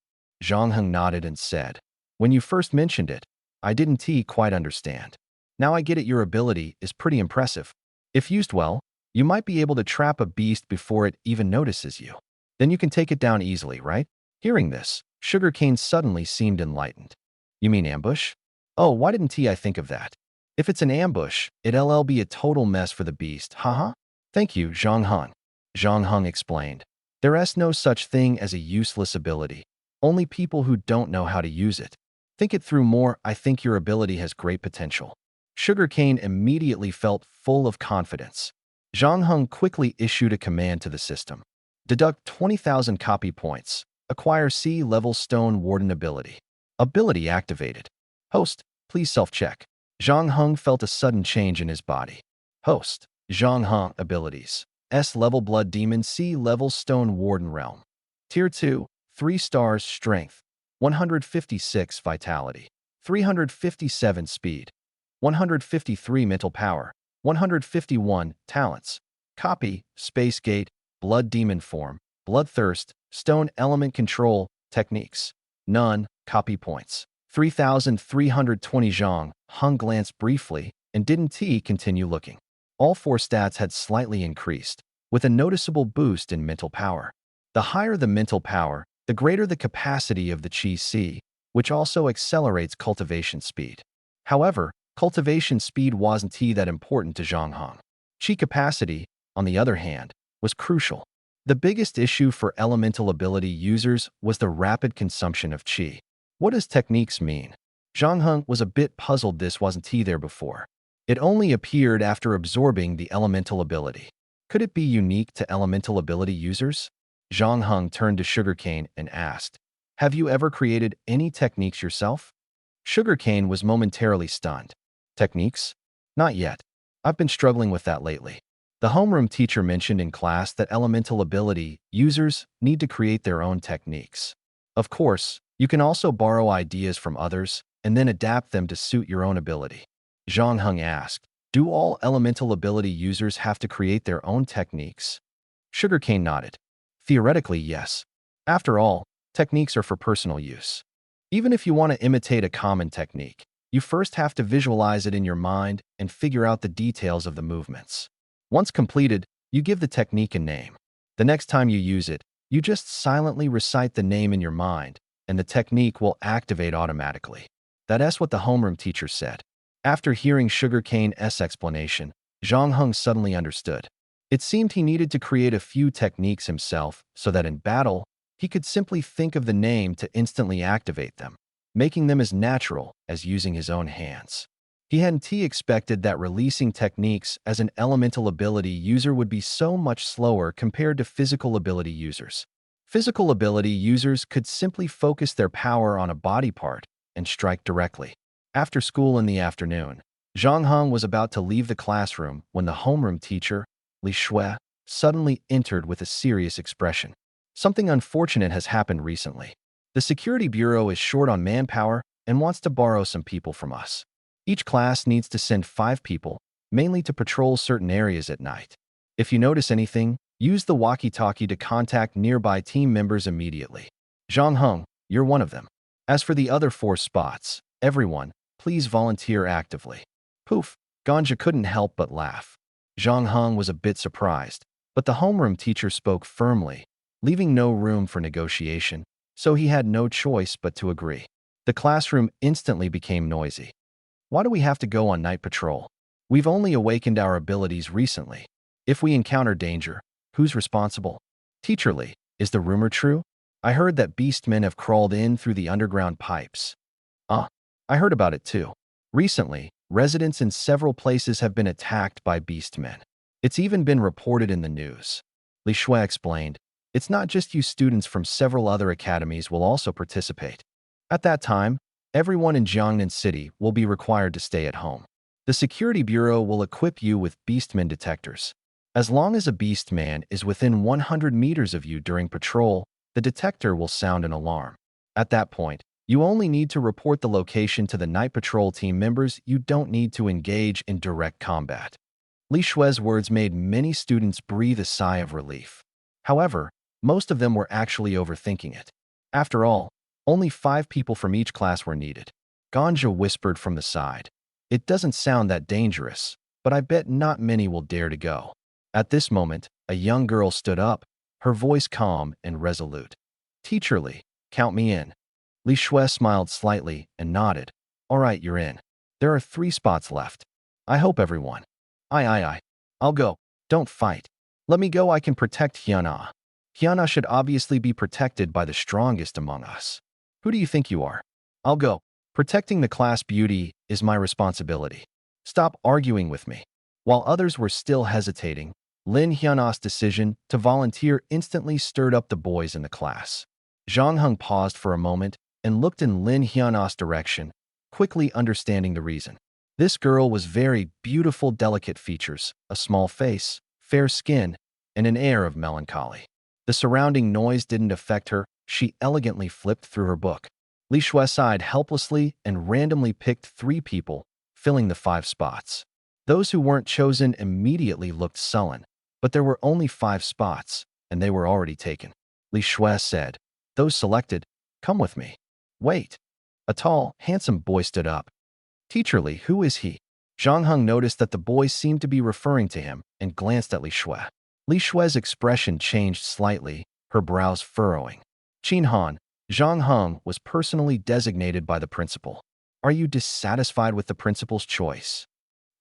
Zhang Heng nodded and said, when you first mentioned it, I didn't quite understand. Now I get it, your ability is pretty impressive. If used well, you might be able to trap a beast before it even notices you. Then you can take it down easily, right? Hearing this, Sugarcane suddenly seemed enlightened. You mean ambush? Oh, why didn't I think of that? If it's an ambush, it'll be a total mess for the beast, haha. Thank you, Zhang Heng. Zhang Heng explained. There's no such thing as a useless ability. Only people who don't know how to use it. Think it through more, I think your ability has great potential. Sugarcane immediately felt full of confidence. Zhang Heng quickly issued a command to the system. Deduct 20,000 copy points. Acquire C-level Stone Warden ability. Ability activated. Host, please self-check. Zhang Heng felt a sudden change in his body. Host, Zhang Heng abilities. S-level Blood Demon, C-level Stone Warden Realm. Tier 2, 3 stars Strength, 156 Vitality, 357 Speed, 153 Mental Power, 151 Talents. Copy, Space Gate, Blood Demon Form, Bloodthirst, Stone Element Control, Techniques. None, copy points. 3,320. Zhang Heng glanced briefly and didn't continue looking. All 4 stats had slightly increased, with a noticeable boost in mental power. The higher the mental power, the greater the capacity of the Qi C, which also accelerates cultivation speed. However, cultivation speed wasn't that important to Zhang Heng. Qi capacity, on the other hand, was crucial. The biggest issue for elemental ability users was the rapid consumption of Qi. What does techniques mean? Zhang Heng was a bit puzzled. This wasn't there before. It only appeared after absorbing the elemental ability. Could it be unique to elemental ability users? Zhang Heng turned to Sugarcane and asked, have you ever created any techniques yourself? Sugarcane was momentarily stunned. Techniques? Not yet. I've been struggling with that lately. The homeroom teacher mentioned in class that elemental ability users need to create their own techniques. Of course, you can also borrow ideas from others and then adapt them to suit your own ability. Zhang Heng asked, do all elemental ability users have to create their own techniques? Sugarcane nodded. Theoretically, yes. After all, techniques are for personal use. Even if you want to imitate a common technique, you first have to visualize it in your mind and figure out the details of the movements. Once completed, you give the technique a name. The next time you use it, you just silently recite the name in your mind, and the technique will activate automatically. That's what the homeroom teacher said. After hearing Sugarcane's explanation, Zhang Heng suddenly understood. It seemed he needed to create a few techniques himself so that in battle, he could simply think of the name to instantly activate them, making them as natural as using his own hands. He hadn't expected that releasing techniques as an elemental ability user would be so much slower compared to physical ability users. Physical ability users could simply focus their power on a body part and strike directly. After school in the afternoon, Zhang Heng was about to leave the classroom when the homeroom teacher, Li Shui, suddenly entered with a serious expression. Something unfortunate has happened recently. The security bureau is short on manpower and wants to borrow some people from us. Each class needs to send 5 people, mainly to patrol certain areas at night. If you notice anything, use the walkie-talkie to contact nearby team members immediately. Zhang Heng, you're one of them. As for the other 4 spots, everyone, please volunteer actively. Poof, Ganja couldn't help but laugh. Zhang Heng was a bit surprised, but the homeroom teacher spoke firmly, leaving no room for negotiation, so he had no choice but to agree. The classroom instantly became noisy. Why do we have to go on night patrol? We've only awakened our abilities recently. If we encounter danger, who's responsible? Teacher Li, is the rumor true? I heard that beastmen have crawled in through the underground pipes. I heard about it too. Recently, residents in several places have been attacked by beastmen. It's even been reported in the news. Li Shui explained, it's not just you, students from several other academies will also participate. At that time, everyone in Jiangnan City will be required to stay at home. The Security Bureau will equip you with beastmen detectors. As long as a beastman is within 100 meters of you during patrol, the detector will sound an alarm. At that point, you only need to report the location to the night patrol team members. You don't need to engage in direct combat. Li Shui's words made many students breathe a sigh of relief. However, Most of them were actually overthinking it. After all, only 5 people from each class were needed. Ganja whispered from the side. It doesn't sound that dangerous, but I bet not many will dare to go. At this moment, a young girl stood up, her voice calm and resolute. Teacher Li, count me in. Li Shui smiled slightly and nodded. All right, you're in. There are 3 spots left. I hope everyone. Aye. I'll go. Don't fight. Let me go, I can protect Hyuna. Hyuna should obviously be protected by the strongest among us. Who do you think you are? I'll go. Protecting the class beauty is my responsibility. Stop arguing with me. While others were still hesitating, Lin Hyuna's decision to volunteer instantly stirred up the boys in the class. Zhang Heng paused for a moment and looked in Lin Hyuna's direction, quickly understanding the reason. This girl was very beautiful, delicate features, a small face, fair skin, and an air of melancholy. The surrounding noise didn't affect her. She elegantly flipped through her book. Li Shui sighed helplessly and randomly picked 3 people, filling the 5 spots. Those who weren't chosen immediately looked sullen, but there were only 5 spots, and they were already taken. Li Shui said, "Those selected, come with me." Wait. A tall, handsome boy stood up. Teacher Li, who is he? Zhang Heng noticed that the boy seemed to be referring to him and glanced at Li Shui. Li Shui's expression changed slightly, her brows furrowing. Qin Han, Zhang Heng was personally designated by the principal. Are you dissatisfied with the principal's choice?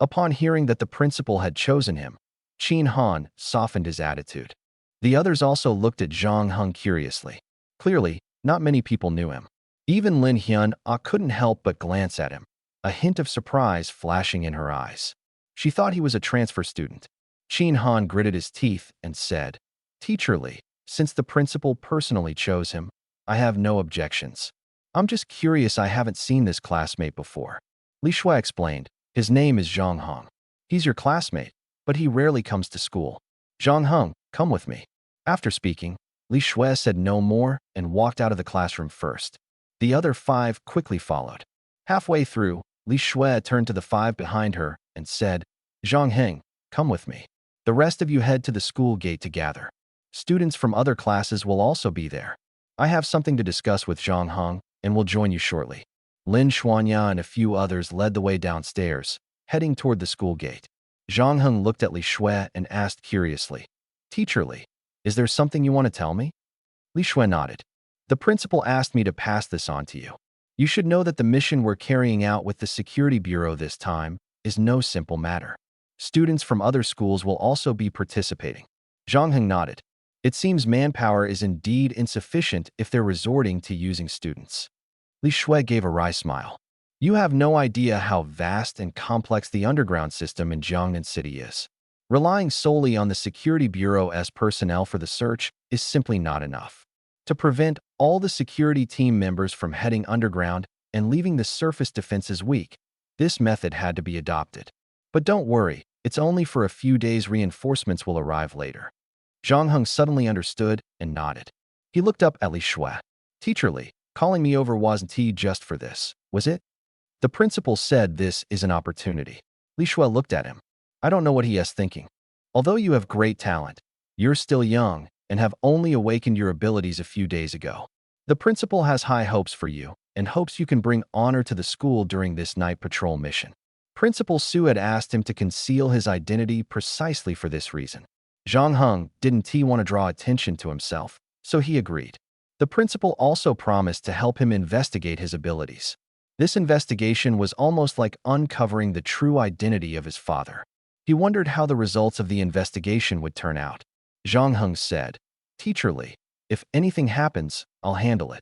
Upon hearing that the principal had chosen him, Qin Han softened his attitude. The others also looked at Zhang Heng curiously. Clearly, not many people knew him. Even Lin Hyun couldn't help but glance at him, a hint of surprise flashing in her eyes. She thought he was a transfer student. Qin Han gritted his teeth and said, Teacher Li, since the principal personally chose him, I have no objections. I'm just curious, I haven't seen this classmate before. Li Shui explained, his name is Zhang Heng. He's your classmate, but he rarely comes to school. Zhang Heng, come with me. After speaking, Li Shui said no more and walked out of the classroom first. The other 5 quickly followed. Halfway through, Li Shui turned to the 5 behind her and said, Zhang Heng, come with me. The rest of you head to the school gate to gather. Students from other classes will also be there. I have something to discuss with Zhang Heng and will join you shortly. Lin Xuanya and a few others led the way downstairs, heading toward the school gate. Zhang Heng looked at Li Shui and asked curiously, Teacher Li, is there something you want to tell me? Li Shui nodded. The principal asked me to pass this on to you. You should know that the mission we're carrying out with the Security Bureau this time is no simple matter. Students from other schools will also be participating. Zhang Heng nodded. It seems manpower is indeed insufficient if they're resorting to using students. Li Shui gave a wry smile. You have no idea how vast and complex the underground system in Jiangnan City is. Relying solely on the Security Bureau's personnel for the search is simply not enough. To prevent all the security team members from heading underground and leaving the surface defenses weak, this method had to be adopted. But don't worry, it's only for a few days. Reinforcements will arrive later. Zhang Heng suddenly understood and nodded. He looked up at Li Shui. Teacher Li, calling me over wasn't just for this, was it? The principal said this is an opportunity. Li Shui looked at him. I don't know what he is thinking. Although you have great talent, you're still young and have only awakened your abilities a few days ago. The principal has high hopes for you and hopes you can bring honor to the school during this night patrol mission. Principal Su had asked him to conceal his identity precisely for this reason. Zhang Heng didn't want to draw attention to himself, so he agreed. The principal also promised to help him investigate his abilities. This investigation was almost like uncovering the true identity of his father. He wondered how the results of the investigation would turn out. Zhang Heng said, Teacher Li, if anything happens, I'll handle it.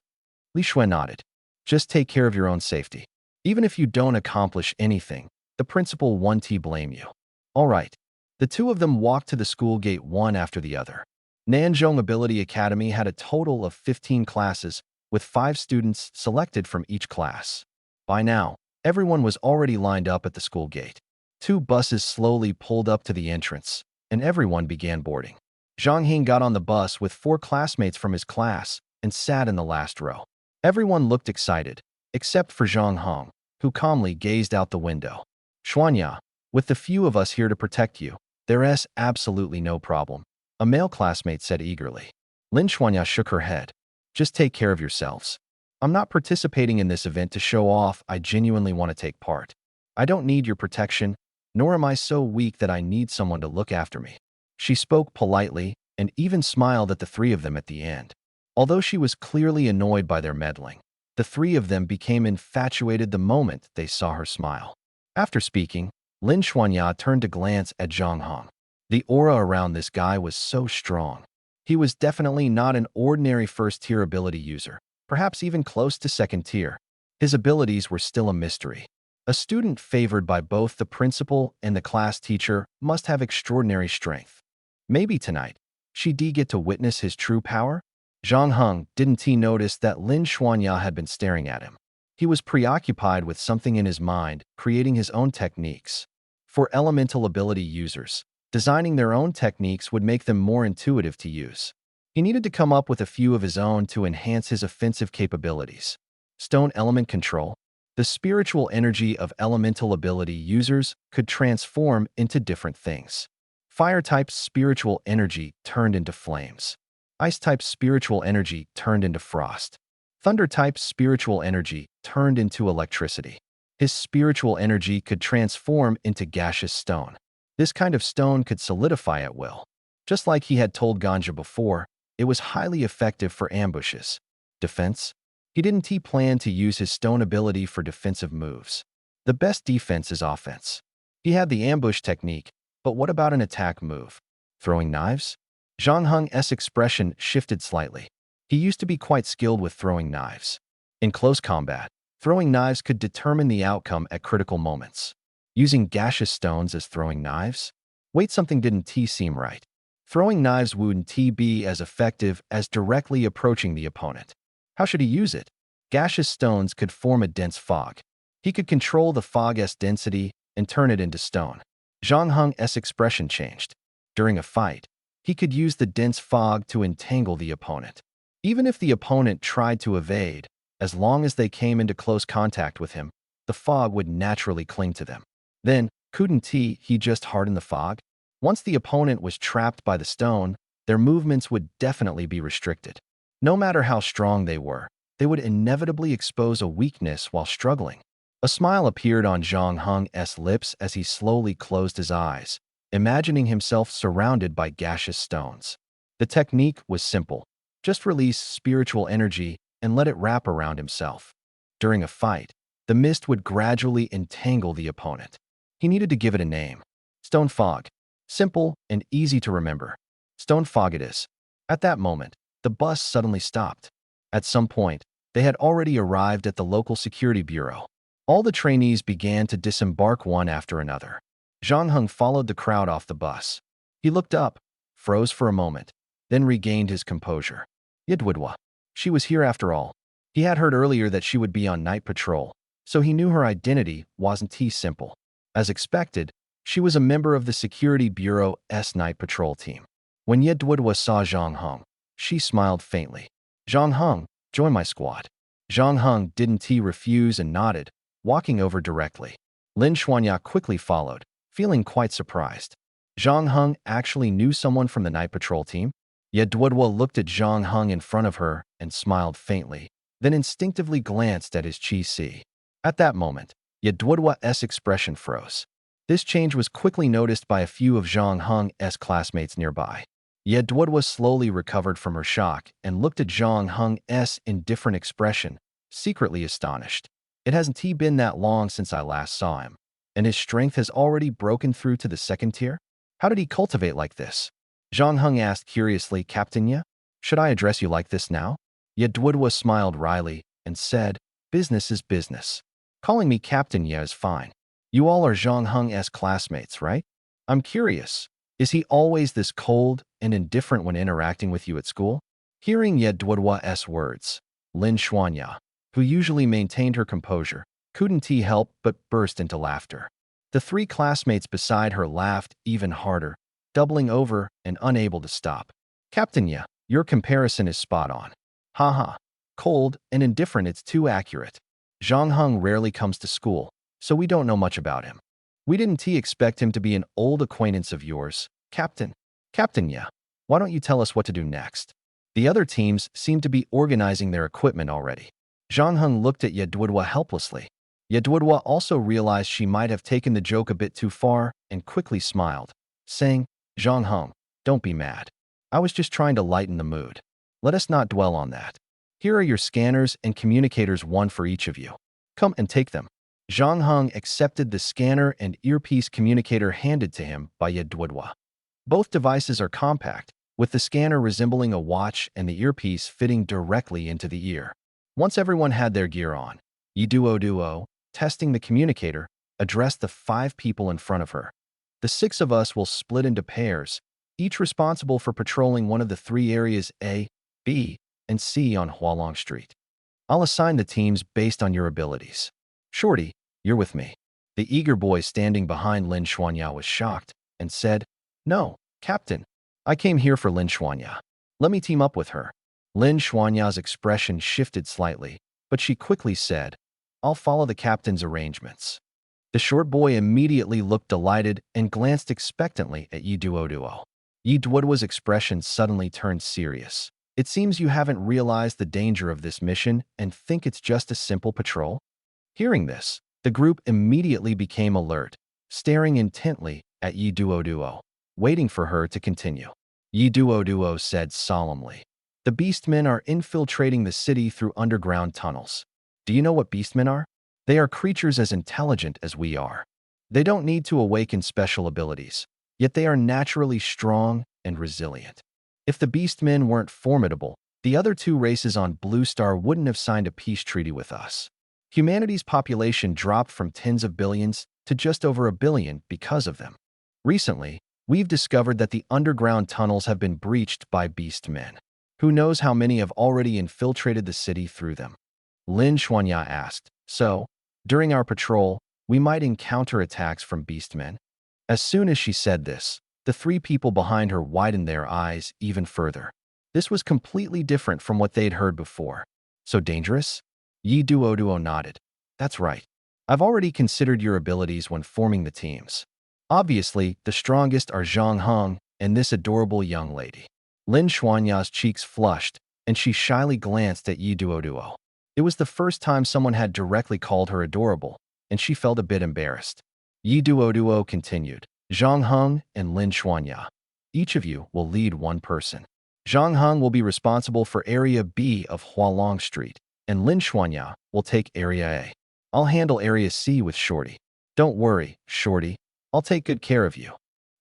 Li Shui nodded. Just take care of your own safety. Even if you don't accomplish anything, the principal won't blame you. All right. The 2 of them walked to the school gate one after the other. Nanzhong Ability Academy had a total of 15 classes, with 5 students selected from each class. By now, everyone was already lined up at the school gate. 2 buses slowly pulled up to the entrance, and everyone began boarding. Zhang Heng got on the bus with 4 classmates from his class and sat in the last row. Everyone looked excited, except for Zhang Heng, who calmly gazed out the window. Xuanya, with the few of us here to protect you, there's absolutely no problem, a male classmate said eagerly. Lin Xuanya shook her head. Just take care of yourselves. I'm not participating in this event to show off. I genuinely want to take part. I don't need your protection, nor am I so weak that I need someone to look after me. She spoke politely and even smiled at the three of them at the end. Although she was clearly annoyed by their meddling, the three of them became infatuated the moment they saw her smile. After speaking, Lin Xuanya turned to glance at Zhang Hong. The aura around this guy was so strong. He was definitely not an ordinary first-tier ability user, perhaps even close to second-tier. His abilities were still a mystery. A student favored by both the principal and the class teacher must have extraordinary strength. Maybe tonight, she'd get to witness his true power? Zhang Heng didn't he notice that Lin Xuanya had been staring at him. He was preoccupied with something in his mind, creating his own techniques. For elemental ability users, designing their own techniques would make them more intuitive to use. He needed to come up with a few of his own to enhance his offensive capabilities. Stone element control. The spiritual energy of elemental ability users could transform into different things. Fire-type spiritual energy turned into flames. Ice-type spiritual energy turned into frost. Thunder-type spiritual energy turned into electricity. His spiritual energy could transform into gaseous stone. This kind of stone could solidify at will. Just like he had told Ganja before, it was highly effective for ambushes. Defense? He didn't plan to use his stone ability for defensive moves. The best defense is offense. He had the ambush technique, but what about an attack move? Throwing knives? Zhang Heng's expression shifted slightly. He used to be quite skilled with throwing knives. In close combat, throwing knives could determine the outcome at critical moments. Using gaseous stones as throwing knives? Wait, something didn't seem right. Throwing knives wouldn't be as effective as directly approaching the opponent. How should he use it? Gaseous stones could form a dense fog. He could control the fog's density and turn it into stone. Zhang Heng's expression changed. During a fight, he could use the dense fog to entangle the opponent. Even if the opponent tried to evade, as long as they came into close contact with him, the fog would naturally cling to them. Then, couldn't he just harden the fog? Once the opponent was trapped by the stone, their movements would definitely be restricted. No matter how strong they would inevitably expose a weakness while struggling. A smile appeared on Zhang Heng's lips as he slowly closed his eyes, imagining himself surrounded by gaseous stones. The technique was simple. Just release spiritual energy and let it wrap around himself. During a fight, the mist would gradually entangle the opponent. He needed to give it a name. Stone fog. Simple and easy to remember. Stone fog it is. At that moment, the bus suddenly stopped. At some point, they had already arrived at the local security bureau. All the trainees began to disembark one after another. Zhang Heng followed the crowd off the bus. He looked up, froze for a moment, then regained his composure. Yidwidwa. She was here after all. He had heard earlier that she would be on night patrol, so he knew her identity wasn't simple. As expected, she was a member of the Security Bureau's night patrol team. When Yidwidwa saw Zhang Heng, she smiled faintly. Zhang Heng, join my squad. Zhang Heng didn't refuse and nodded, walking over directly. Lin Xuanya quickly followed, feeling quite surprised. Zhang Heng actually knew someone from the night patrol team? Yidwidwa looked at Zhang Heng in front of her and smiled faintly, then instinctively glanced at his chi-si. At that moment, Yidwidwa's expression froze. This change was quickly noticed by a few of Zhang Heng's classmates nearby. Yidwidwa slowly recovered from her shock and looked at Zhang Heng's indifferent expression, secretly astonished. It hasn't been that long since I last saw him, and his strength has already broken through to the second tier? How did he cultivate like this? Zhang Heng asked curiously, Captain Ya? Should I address you like this now? Yidwidwa smiled wryly and said, business is business. Calling me Captain Ya is fine. You all are Zhang Heng's classmates, right? I'm curious. Is he always this cold and indifferent when interacting with you at school? Hearing Yidwidwa's words, Lin Xuanya, who usually maintained her composure, couldn't help but burst into laughter. The three classmates beside her laughed even harder, doubling over and unable to stop. Captain Ya, your comparison is spot on. Haha. Cold and indifferent, it's too accurate. Zhang Heng rarely comes to school, so we don't know much about him. We didn't expect him to be an old acquaintance of yours, Captain. Captain Ya, why don't you tell us what to do next? The other teams seemed to be organizing their equipment already. Zhang Heng looked at Yedwidwa helplessly. Yedwidwa also realized she might have taken the joke a bit too far and quickly smiled, saying, Zhang Heng, don't be mad. I was just trying to lighten the mood. Let us not dwell on that. Here are your scanners and communicators, one for each of you. Come and take them. Zhang Heng accepted the scanner and earpiece communicator handed to him by Yedwidwa. Both devices are compact, with the scanner resembling a watch and the earpiece fitting directly into the ear. Once everyone had their gear on, Duo, testing the communicator, addressed the 5 people in front of her. The 6 of us will split into pairs, each responsible for patrolling one of the 3 areas A, B, and C on Hualong Street. I'll assign the teams based on your abilities. Shorty, you're with me. The eager boy standing behind Lin Xuanya was shocked and said, No, Captain. I came here for Lin Xuanya. Let me team up with her. Lin Xuanya's expression shifted slightly, but she quickly said, I'll follow the captain's arrangements. The short boy immediately looked delighted and glanced expectantly at Yi Duo. Yi Duo's expression suddenly turned serious. It seems you haven't realized the danger of this mission and think it's just a simple patrol? Hearing this, the group immediately became alert, staring intently at Yi Duo, waiting for her to continue. Yi Duo said solemnly, The beastmen are infiltrating the city through underground tunnels. Do you know what beastmen are? They are creatures as intelligent as we are. They don't need to awaken special abilities, yet they are naturally strong and resilient. If the beastmen weren't formidable, the other 2 races on Blue Star wouldn't have signed a peace treaty with us. Humanity's population dropped from tens of billions to just over 1 billion because of them. Recently, we've discovered that the underground tunnels have been breached by beastmen. Who knows how many have already infiltrated the city through them? Lin Xuanya asked, So, during our patrol, we might encounter attacks from beastmen? As soon as she said this, the 3 people behind her widened their eyes even further. This was completely different from what they'd heard before. So dangerous? Yi Duo nodded. That's right. I've already considered your abilities when forming the teams. Obviously, the strongest are Zhang Heng and this adorable young lady. Lin Xuanya's cheeks flushed, and she shyly glanced at Yi Duo. It was the first time someone had directly called her adorable, and she felt a bit embarrassed. Yi Duo continued, Zhang Heng and Lin Xuanya. Each of you will lead one person. Zhang Heng will be responsible for Area B of Hualong Street, and Lin Xuanya will take Area A. I'll handle Area C with Shorty. Don't worry, Shorty. I'll take good care of you.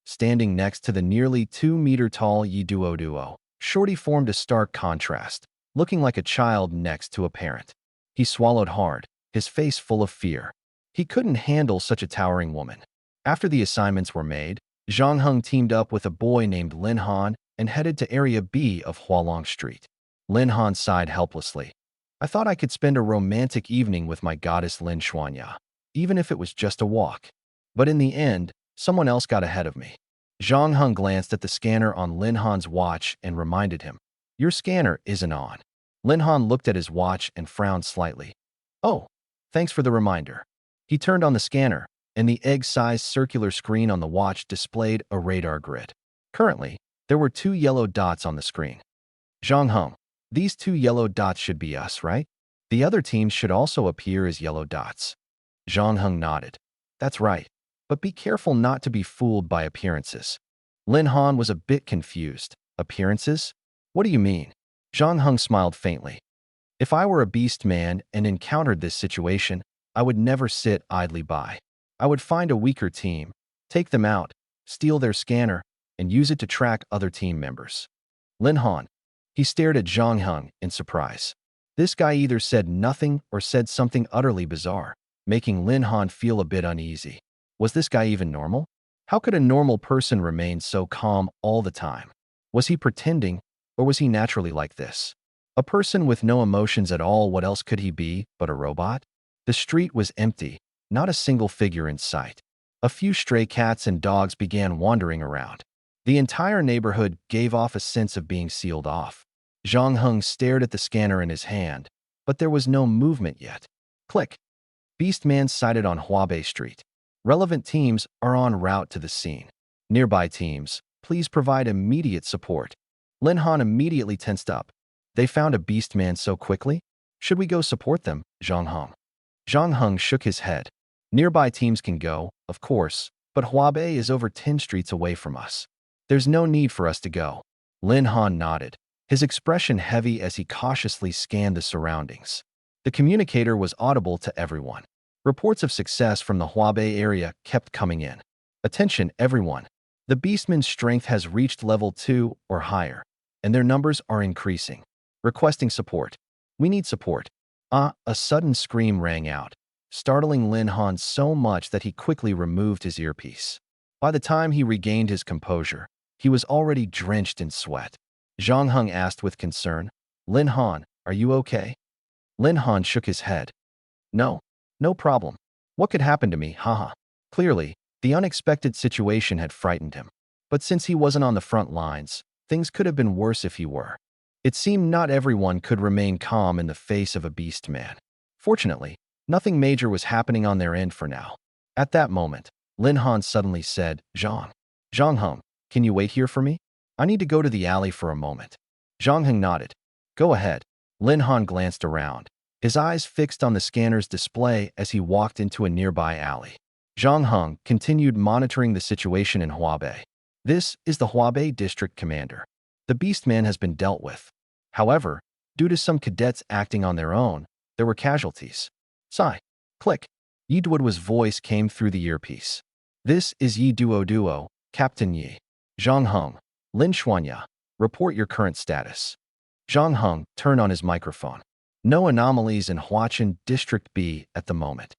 Standing next to the nearly 2-meter-tall Yi Duo, Shorty formed a stark contrast, looking like a child next to a parent. He swallowed hard, his face full of fear. He couldn't handle such a towering woman. After the assignments were made, Zhang Heng teamed up with a boy named Lin Han and headed to Area B of Hualong Street. Lin Han sighed helplessly. I thought I could spend a romantic evening with my goddess Lin Xuanya, even if it was just a walk. But in the end, someone else got ahead of me. Zhang Heng glanced at the scanner on Lin Han's watch and reminded him, Your scanner isn't on. Lin Han looked at his watch and frowned slightly. Oh, thanks for the reminder. He turned on the scanner, and the egg-sized circular screen on the watch displayed a radar grid. Currently, there were 2 yellow dots on the screen. Zhang Heng, these 2 yellow dots should be us, right? The other teams should also appear as yellow dots. Zhang Heng nodded. That's right, but be careful not to be fooled by appearances. Lin Han was a bit confused. Appearances? What do you mean? Zhang Heng smiled faintly. If I were a beast man and encountered this situation, I would never sit idly by. I would find a weaker team, take them out, steal their scanner, and use it to track other team members. Lin Han. He stared at Zhang Heng in surprise. This guy either said nothing or said something utterly bizarre, making Lin Han feel a bit uneasy. Was this guy even normal? How could a normal person remain so calm all the time? Was he pretending, or was he naturally like this? A person with no emotions at all, what else could he be but a robot? The street was empty, not a single figure in sight. A few stray cats and dogs began wandering around. The entire neighborhood gave off a sense of being sealed off. Zhang Heng stared at the scanner in his hand, but there was no movement yet. Click. Beastman sighted on Huabei Street. Relevant teams are en route to the scene. Nearby teams, please provide immediate support. Lin Han immediately tensed up. They found a beast man so quickly? Should we go support them, Zhang Heng? Zhang Heng shook his head. Nearby teams can go, of course, but Huabei is over 10 streets away from us. There's no need for us to go. Lin Han nodded, his expression heavy as he cautiously scanned the surroundings. The communicator was audible to everyone. Reports of success from the Huabei area kept coming in. Attention, everyone. The beastmen's strength has reached level 2 or higher, and their numbers are increasing. Requesting support. We need support. A sudden scream rang out, startling Lin Han so much that he quickly removed his earpiece. By the time he regained his composure, he was already drenched in sweat. Zhang Heng asked with concern, Lin Han, are you okay? Lin Han shook his head. No, no problem. What could happen to me, haha. Clearly, the unexpected situation had frightened him. But since he wasn't on the front lines, things could have been worse if he were. It seemed not everyone could remain calm in the face of a beast man. Fortunately, nothing major was happening on their end for now. At that moment, Lin Han suddenly said, Zhang Heng, can you wait here for me? I need to go to the alley for a moment. Zhang Heng nodded. Go ahead. Lin Han glanced around, his eyes fixed on the scanner's display as he walked into a nearby alley. Zhang Heng continued monitoring the situation in Huabei. This is the Huabei district commander. The beastman has been dealt with. However, due to some cadets acting on their own, there were casualties. Sigh. Click. Yi Duoduo's voice came through the earpiece. This is Yi Duo, Captain Yi. Zhang Heng, Lin Xuanya, report your current status. Zhang Heng turned on his microphone. No anomalies in Huachin District B at the moment.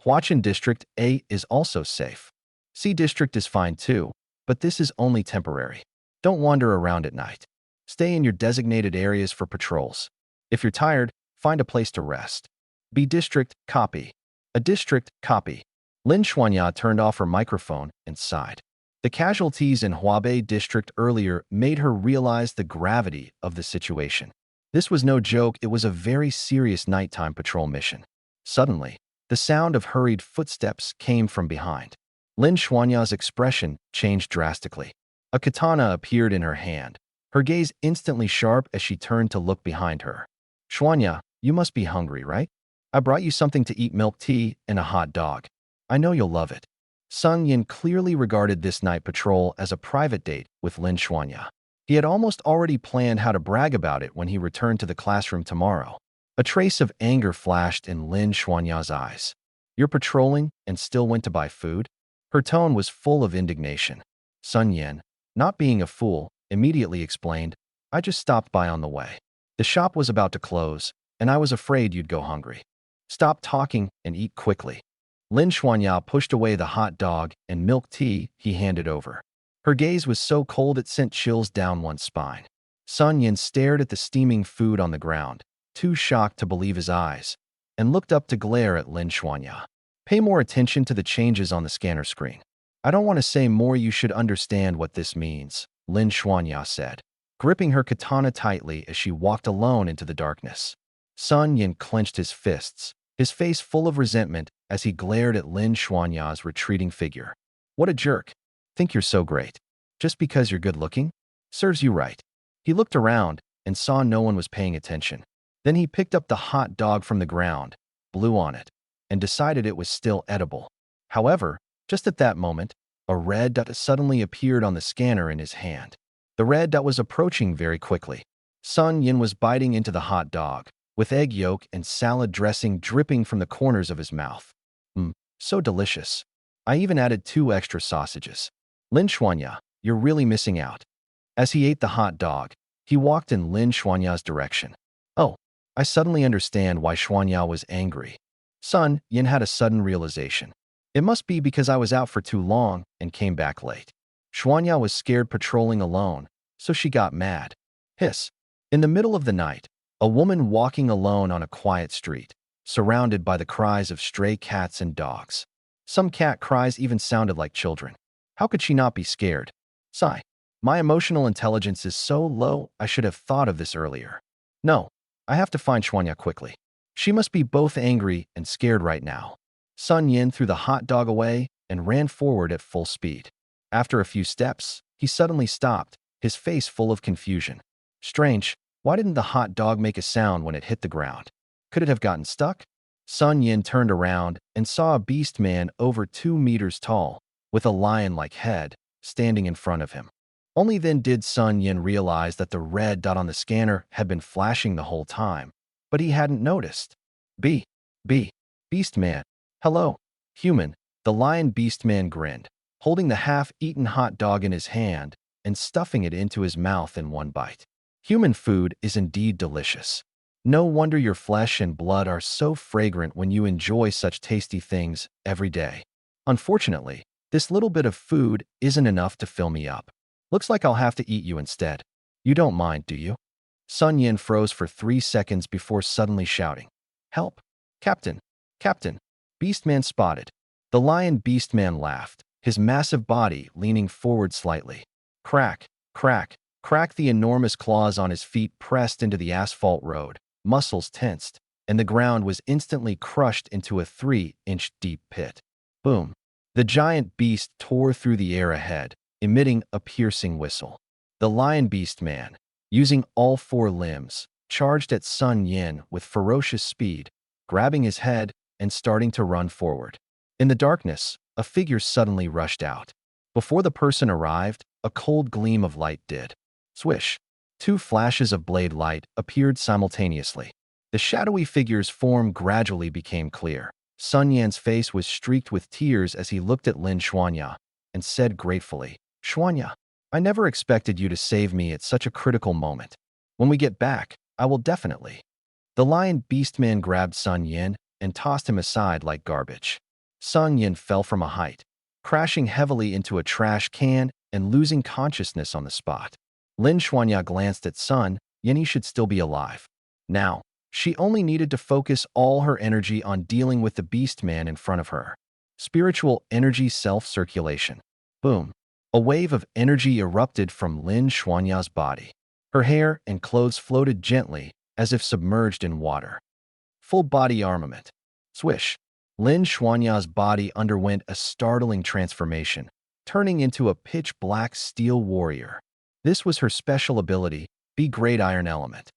Huachin District A is also safe. C District is fine too, but this is only temporary. Don't wander around at night. Stay in your designated areas for patrols. If you're tired, find a place to rest. B District, copy. A District, copy. Lin Xuanya turned off her microphone and sighed. The casualties in Huabei District earlier made her realize the gravity of the situation. This was no joke, it was a very serious nighttime patrol mission. Suddenly, the sound of hurried footsteps came from behind. Lin Xuanya's expression changed drastically. A katana appeared in her hand, her gaze instantly sharp as she turned to look behind her. Xuanya, you must be hungry, right? I brought you something to eat, milk tea and a hot dog. I know you'll love it. Sung Yin clearly regarded this night patrol as a private date with Lin Xuanya. He had almost already planned how to brag about it when he returned to the classroom tomorrow. A trace of anger flashed in Lin Xuanya's eyes. You're patrolling and still went to buy food? Her tone was full of indignation. Sun Yin, not being a fool, immediately explained, I just stopped by on the way. The shop was about to close, and I was afraid you'd go hungry. Stop talking and eat quickly. Lin Xuanya pushed away the hot dog and milk tea he handed over. Her gaze was so cold it sent chills down one's spine. Sun Yin stared at the steaming food on the ground, too shocked to believe his eyes, and looked up to glare at Lin Xuanya. Pay more attention to the changes on the scanner screen. I don't want to say more, you should understand what this means, Lin Xuanya said, gripping her katana tightly as she walked alone into the darkness. Sun Yin clenched his fists, his face full of resentment as he glared at Lin Xuanya's retreating figure. What a jerk. Think you're so great. Just because you're good looking? Serves you right. He looked around and saw no one was paying attention. Then he picked up the hot dog from the ground, blew on it, and decided it was still edible. However, just at that moment, a red dot suddenly appeared on the scanner in his hand. The red dot was approaching very quickly. Sun Yin was biting into the hot dog, with egg yolk and salad dressing dripping from the corners of his mouth. So delicious. I even added 2 extra sausages. Lin Xuanya, you're really missing out. As he ate the hot dog, he walked in Lin Xuanya's direction. Oh, I suddenly understand why Xuanya was angry. Sun Yin had a sudden realization. It must be because I was out for too long and came back late. Xuanya was scared patrolling alone, so she got mad. Hiss. In the middle of the night, a woman walking alone on a quiet street, surrounded by the cries of stray cats and dogs. Some cat cries even sounded like children. How could she not be scared? Sigh. My emotional intelligence is so low, I should have thought of this earlier. No, I have to find Xuanya quickly. She must be both angry and scared right now. Sun Yin threw the hot dog away and ran forward at full speed. After a few steps, he suddenly stopped, his face full of confusion. Strange, why didn't the hot dog make a sound when it hit the ground? Could it have gotten stuck? Sun Yin turned around and saw a beast man over 2 meters tall, with a lion-like head, standing in front of him. Only then did Sun Yin realize that the red dot on the scanner had been flashing the whole time, but he hadn't noticed. B. Beast man. Hello. Human. The lion beast man grinned, holding the half-eaten hot dog in his hand and stuffing it into his mouth in one bite. Human food is indeed delicious. No wonder your flesh and blood are so fragrant when you enjoy such tasty things every day. Unfortunately, this little bit of food isn't enough to fill me up. Looks like I'll have to eat you instead. You don't mind, do you? Sun Yin froze for 3 seconds before suddenly shouting, "Help! Captain! Captain!" Beastman spotted. The lion Beastman laughed, his massive body leaning forward slightly. Crack, crack, crack. The enormous claws on his feet pressed into the asphalt road, muscles tensed, and the ground was instantly crushed into a 3-inch deep pit. Boom! The giant beast tore through the air ahead, emitting a piercing whistle. The lion beast man, using all 4 limbs, charged at Sun Yin with ferocious speed, grabbing his head and starting to run forward. In the darkness, a figure suddenly rushed out. Before the person arrived, a cold gleam of light did. Swish! 2 flashes of blade light appeared simultaneously. The shadowy figure's form gradually became clear. Sun Yan's face was streaked with tears as he looked at Lin Xuanya and said gratefully, "Xuanya, I never expected you to save me at such a critical moment. When we get back, I will definitely." The lion beastman grabbed Sun Yin and tossed him aside like garbage. Sun Yin fell from a height, crashing heavily into a trash can and losing consciousness on the spot. Lin Xuanya glanced at Sun Yin. He should still be alive. Now, she only needed to focus all her energy on dealing with the beast man in front of her. Spiritual energy self-circulation. Boom! A wave of energy erupted from Lin Xuanya's body. Her hair and clothes floated gently as if submerged in water. Full body armament. Swish! Lin Xuanya's body underwent a startling transformation, turning into a pitch-black steel warrior. This was her special ability, the Great Iron Element.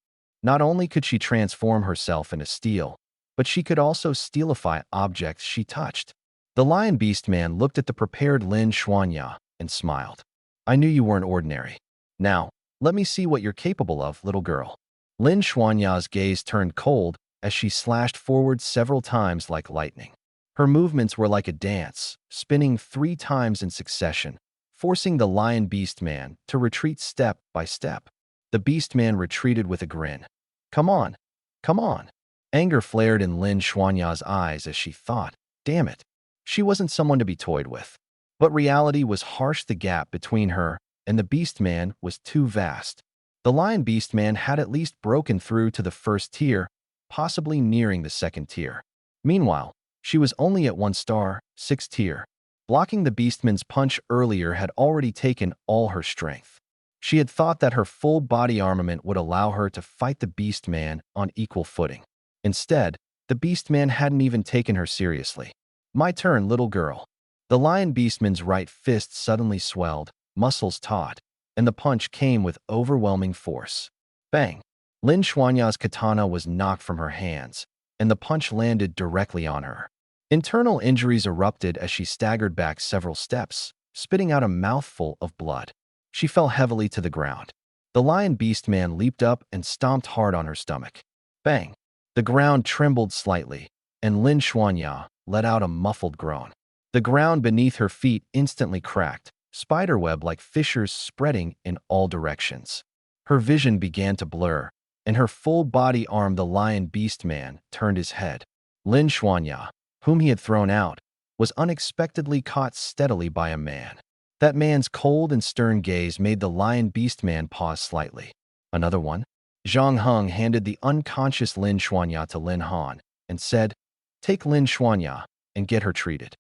Not only could she transform herself into steel, but she could also steelify objects she touched. The lion beast man looked at the prepared Lin Xuanya and smiled. "I knew you weren't ordinary. Now, let me see what you're capable of, little girl." Lin Xuanya's gaze turned cold as she slashed forward several times like lightning. Her movements were like a dance, spinning 3 times in succession, forcing the lion beast man to retreat step by step. The beast man retreated with a grin. Come on! Come on!" Anger flared in Lin Xuanya's eyes as she thought, damn it, she wasn't someone to be toyed with. But reality was harsh. The gap between her and the beast man was too vast. The lion beast man had at least broken through to the first tier, possibly nearing the second tier. Meanwhile, she was only at 1-star, 6th tier. Blocking the beastman's punch earlier had already taken all her strength. She had thought that her full body armament would allow her to fight the beastman on equal footing. Instead, the beastman hadn't even taken her seriously. "My turn, little girl." The lion beastman's right fist suddenly swelled, muscles taut, and the punch came with overwhelming force. Bang! Lin Xuanya's katana was knocked from her hands, and the punch landed directly on her. Internal injuries erupted as she staggered back several steps, spitting out a mouthful of blood. She fell heavily to the ground. The lion beast man leaped up and stomped hard on her stomach. Bang! The ground trembled slightly, and Lin Xuanya let out a muffled groan. The ground beneath her feet instantly cracked, spiderweb-like fissures spreading in all directions. Her vision began to blur, and her full body arm, the lion beast man, turned his head. Lin Xuanya, whom he had thrown out, was unexpectedly caught steadily by a man. That man's cold and stern gaze made the lion beast man pause slightly. "Another one?" Zhang Heng handed the unconscious Lin Xuanya to Lin Han and said, "Take Lin Xuanya and get her treated."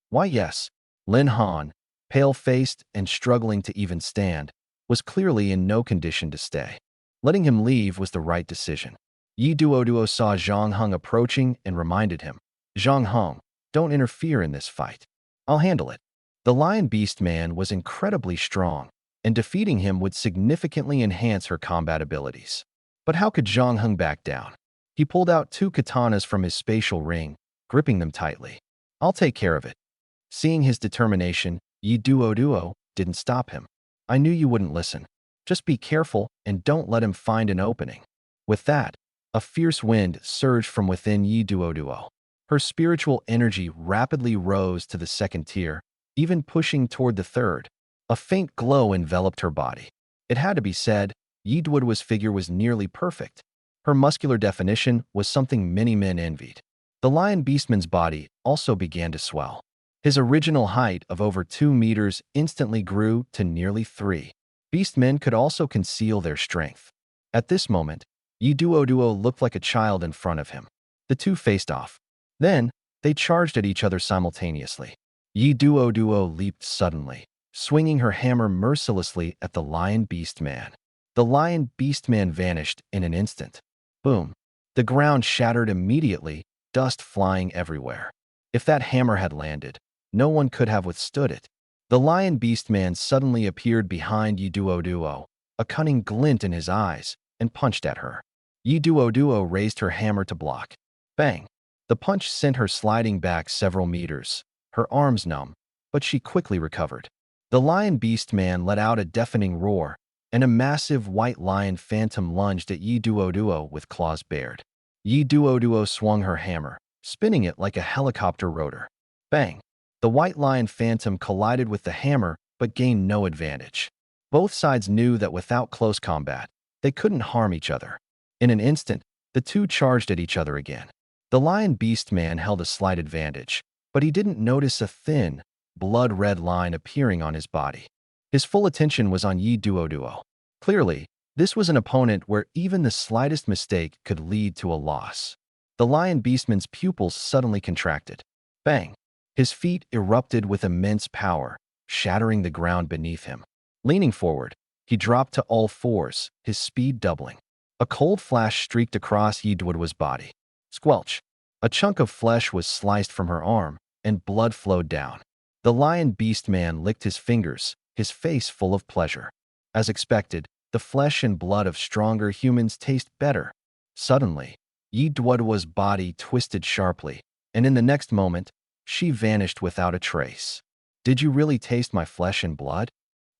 "Why, yes." Lin Han, pale-faced and struggling to even stand, was clearly in no condition to stay. Letting him leave was the right decision. Yi Duoduo saw Zhang Heng approaching and reminded him, "Zhang Heng, don't interfere in this fight. I'll handle it." The lion beast man was incredibly strong, and defeating him would significantly enhance her combat abilities. But how could Zhang Heng back down? He pulled out two katanas from his spatial ring, gripping them tightly. I'll take care of it. Seeing his determination, Yi Duo didn't stop him. I knew you wouldn't listen. Just be careful and don't let him find an opening. With that, a fierce wind surged from within Yi Duo. Her spiritual energy rapidly rose to the second tier, even pushing toward the third. A faint glow enveloped her body. It had to be said, Yi Duo's figure was nearly perfect. Her muscular definition was something many men envied. The lion beastman's body also began to swell. His original height of over 2 meters instantly grew to nearly 3. Beastmen could also conceal their strength. At this moment, Yi Duo looked like a child in front of him. The two faced off. Then, they charged at each other simultaneously. Yi Duo leaped suddenly, swinging her hammer mercilessly at the lion beastman. The lion beastman vanished in an instant. Boom. The ground shattered immediately, dust flying everywhere. If that hammer had landed, no one could have withstood it. The lion beastman suddenly appeared behind Yi Duo, a cunning glint in his eyes, and punched at her. Yi Duo raised her hammer to block. Bang! The punch sent her sliding back several meters, her arms numb, but she quickly recovered. The lion beastman let out a deafening roar, and a massive white lion phantom lunged at Yi Duo with claws bared. Yi Duo swung her hammer, spinning it like a helicopter rotor. Bang! The white lion phantom collided with the hammer but gained no advantage. Both sides knew that without close combat, they couldn't harm each other. In an instant, the two charged at each other again. The lion beastman held a slight advantage, but he didn't notice a thin, blood-red line appearing on his body. His full attention was on Yi Duo. Clearly, this was an opponent where even the slightest mistake could lead to a loss. The lion beastman's pupils suddenly contracted. Bang! His feet erupted with immense power, shattering the ground beneath him. Leaning forward, he dropped to all fours, his speed doubling. A cold flash streaked across Yi Duo's body. Squelch! A chunk of flesh was sliced from her arm, and blood flowed down. The lion beastman licked his fingers, his face full of pleasure. As expected, the flesh and blood of stronger humans taste better. Suddenly, Yi Duo's body twisted sharply, and in the next moment, she vanished without a trace. Did you really taste my flesh and blood?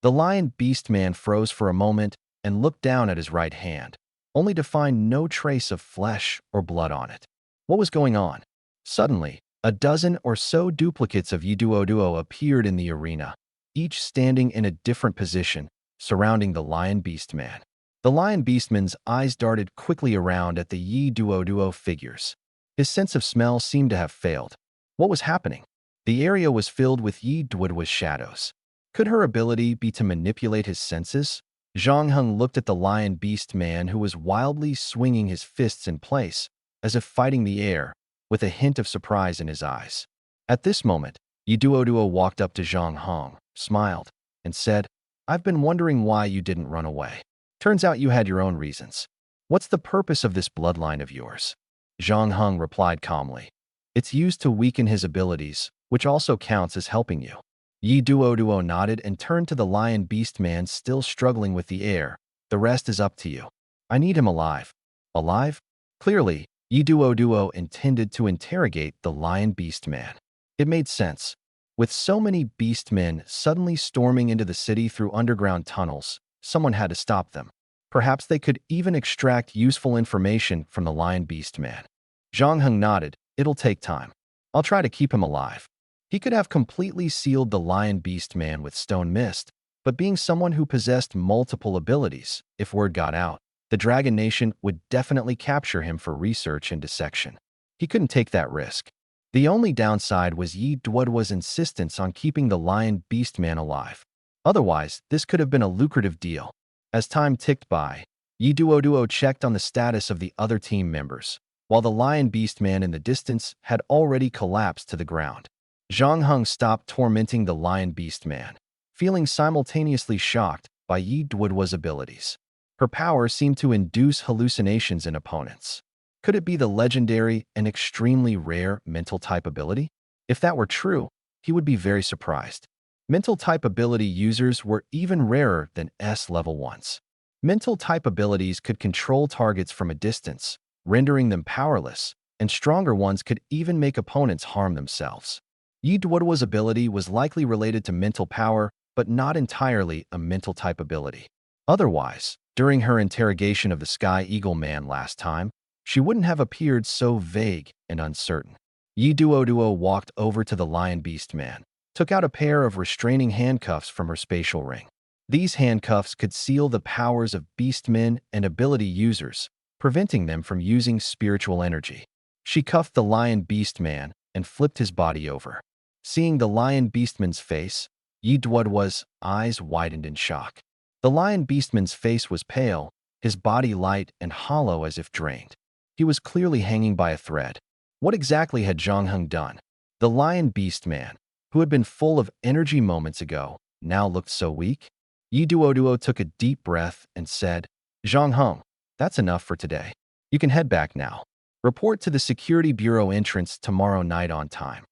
The lion beastman froze for a moment and looked down at his right hand, only to find no trace of flesh or blood on it. What was going on? Suddenly, a dozen or so duplicates of Yi Duo appeared in the arena, each standing in a different position, surrounding the lion beastman. The lion beastman's eyes darted quickly around at the Yi Duo figures. His sense of smell seemed to have failed. What was happening? The area was filled with Yi Duo's shadows. Could her ability be to manipulate his senses? Zhang Heng looked at the lion beast man who was wildly swinging his fists in place, as if fighting the air, with a hint of surprise in his eyes. At this moment, Yi Duo walked up to Zhang Heng, smiled, and said, I've been wondering why you didn't run away. Turns out you had your own reasons. What's the purpose of this bloodline of yours? Zhang Heng replied calmly. It's used to weaken his abilities, which also counts as helping you. Yi Duo nodded and turned to the lion beast man still struggling with the air. The rest is up to you. I need him alive. Alive? Clearly, Yi Duo intended to interrogate the lion beast man. It made sense. With so many beastmen suddenly storming into the city through underground tunnels, someone had to stop them. Perhaps they could even extract useful information from the lion beast man. Zhang Heng nodded. It'll take time. I'll try to keep him alive. He could have completely sealed the lion beast man with stone mist, but being someone who possessed multiple abilities, if word got out, the Dragon Nation would definitely capture him for research and dissection. He couldn't take that risk. The only downside was Yi Duo's insistence on keeping the lion beast man alive. Otherwise, this could have been a lucrative deal. As time ticked by, Yi Duo checked on the status of the other team members, while the lion beast man in the distance had already collapsed to the ground. Zhang Heng stopped tormenting the lion beast man, feeling simultaneously shocked by Yi Duo's abilities. Her power seemed to induce hallucinations in opponents. Could it be the legendary and extremely rare mental type ability? If that were true, he would be very surprised. Mental type ability users were even rarer than S-level ones. Mental type abilities could control targets from a distance, rendering them powerless, and stronger ones could even make opponents harm themselves. Yi Duoduo's ability was likely related to mental power, but not entirely a mental type ability. Otherwise, during her interrogation of the Sky Eagle Man last time, she wouldn't have appeared so vague and uncertain. Yi Duoduo walked over to the Lion Beast Man, took out a pair of restraining handcuffs from her spatial ring. These handcuffs could seal the powers of beastmen and ability users, preventing them from using spiritual energy. She cuffed the Lion Beast Man and flipped his body over. Seeing the Lion Beastman's face, Yi Duoduo's eyes widened in shock. The Lion Beastman's face was pale, his body light and hollow as if drained. He was clearly hanging by a thread. What exactly had Zhang Heng done? The Lion Beast Man, who had been full of energy moments ago, now looked so weak. Yi Duoduo took a deep breath and said, "Zhang Heng, that's enough for today. You can head back now. Report to the Security Bureau entrance tomorrow night on time."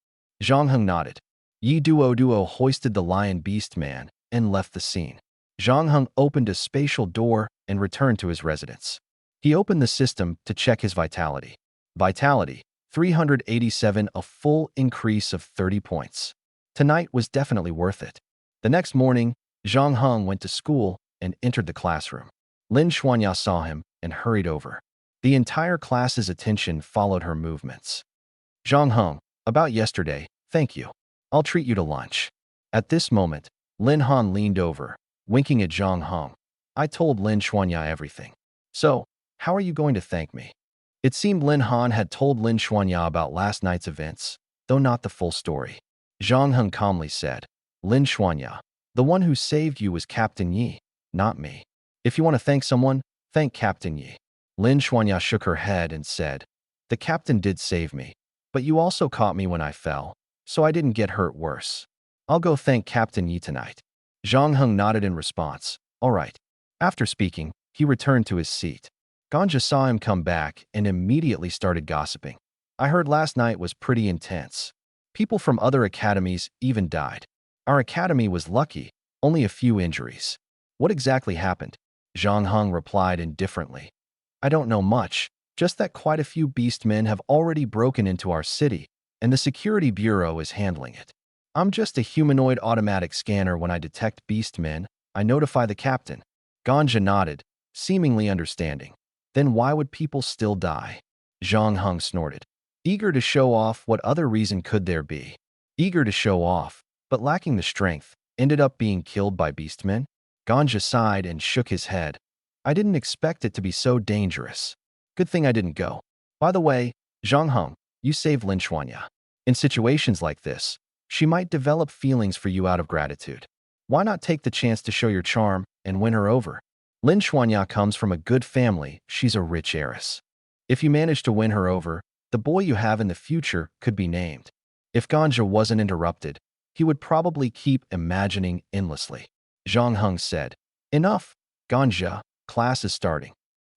Zhang Heng nodded. Yi Duoduo hoisted the Lion Beast Man and left the scene. Zhang Heng opened a spatial door and returned to his residence. He opened the system to check his vitality. Vitality, 387, a full increase of 30 points. Tonight was definitely worth it. The next morning, Zhang Heng went to school and entered the classroom. Lin Xuanya saw him and hurried over. The entire class's attention followed her movements. "Zhang Heng, about yesterday, thank you. I'll treat you to lunch." At this moment, Lin Han leaned over, winking at Zhang Heng. "I told Lin Xuanya everything. So, how are you going to thank me?" It seemed Lin Han had told Lin Xuanya about last night's events, though not the full story. Zhang Heng calmly said, "Lin Xuanya, the one who saved you was Captain Yi, not me. If you want to thank someone, thank Captain Yi." Lin Xuanya shook her head and said, "The captain did save me, but you also caught me when I fell, so I didn't get hurt worse. I'll go thank Captain Yi tonight." Zhang Heng nodded in response. "All right." After speaking, he returned to his seat. Ganja saw him come back and immediately started gossiping. "I heard last night was pretty intense. People from other academies even died. Our academy was lucky, only a few injuries." "What exactly happened?" Zhang Heng replied indifferently. "I don't know much, just that quite a few beastmen have already broken into our city, and the Security Bureau is handling it. I'm just a humanoid automatic scanner. When I detect beastmen, I notify the captain." Ganja nodded, seemingly understanding. "Then why would people still die?" Zhang Heng snorted. "Eager to show off, what other reason could there be? Eager to show off, but lacking the strength, ended up being killed by beastmen?" Ganja sighed and shook his head. "I didn't expect it to be so dangerous. Good thing I didn't go. By the way, Zhang Heng, you saved Lin Xuanya. In situations like this, she might develop feelings for you out of gratitude. Why not take the chance to show your charm and win her over? Lin Xuanya comes from a good family. She's a rich heiress. If you manage to win her over, the boy you have in the future could be named." If Ganja wasn't interrupted, he would probably keep imagining endlessly. Zhang Heng said, "Enough, Ganja, class is starting."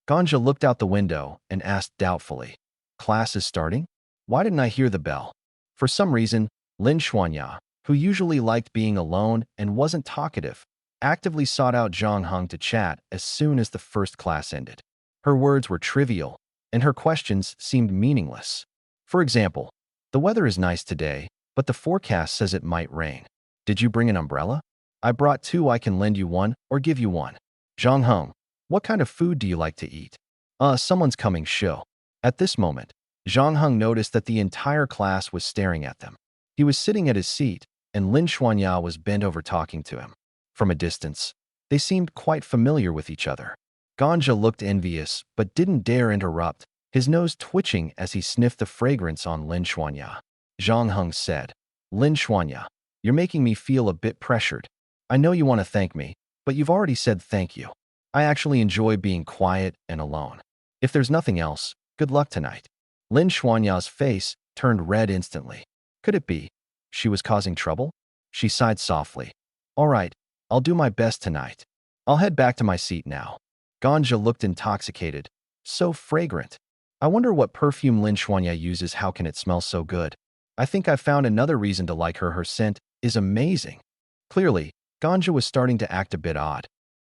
Ganja looked out the window and asked doubtfully, "Class is starting? Why didn't I hear the bell?" For some reason, Lin Xuanya, who usually liked being alone and wasn't talkative, actively sought out Zhang Heng to chat as soon as the first class ended. Her words were trivial, and her questions seemed meaningless. For example, "The weather is nice today, but the forecast says it might rain. Did you bring an umbrella?" "I brought two. I can lend you one or give you one." "Zhang Heng, what kind of food do you like to eat?" Someone's coming, show." At this moment, Zhang Heng noticed that the entire class was staring at them. He was sitting at his seat, and Lin Xuanya was bent over talking to him. From a distance, they seemed quite familiar with each other. Ganja looked envious but didn't dare interrupt, his nose twitching as he sniffed the fragrance on Lin Xuanya. Zhang Heng said, "Lin Xuanya, you're making me feel a bit pressured. I know you want to thank me, but you've already said thank you. I actually enjoy being quiet and alone. If there's nothing else, good luck tonight." Lin Xuanya's face turned red instantly. Could it be she was causing trouble? She sighed softly. "All right, I'll do my best tonight. I'll head back to my seat now." Ganja looked intoxicated. So fragrant. "I wonder what perfume Lin Xuanya uses. How can it smell so good? I think I've found another reason to like her. Her scent is amazing." Clearly, Ganja was starting to act a bit odd.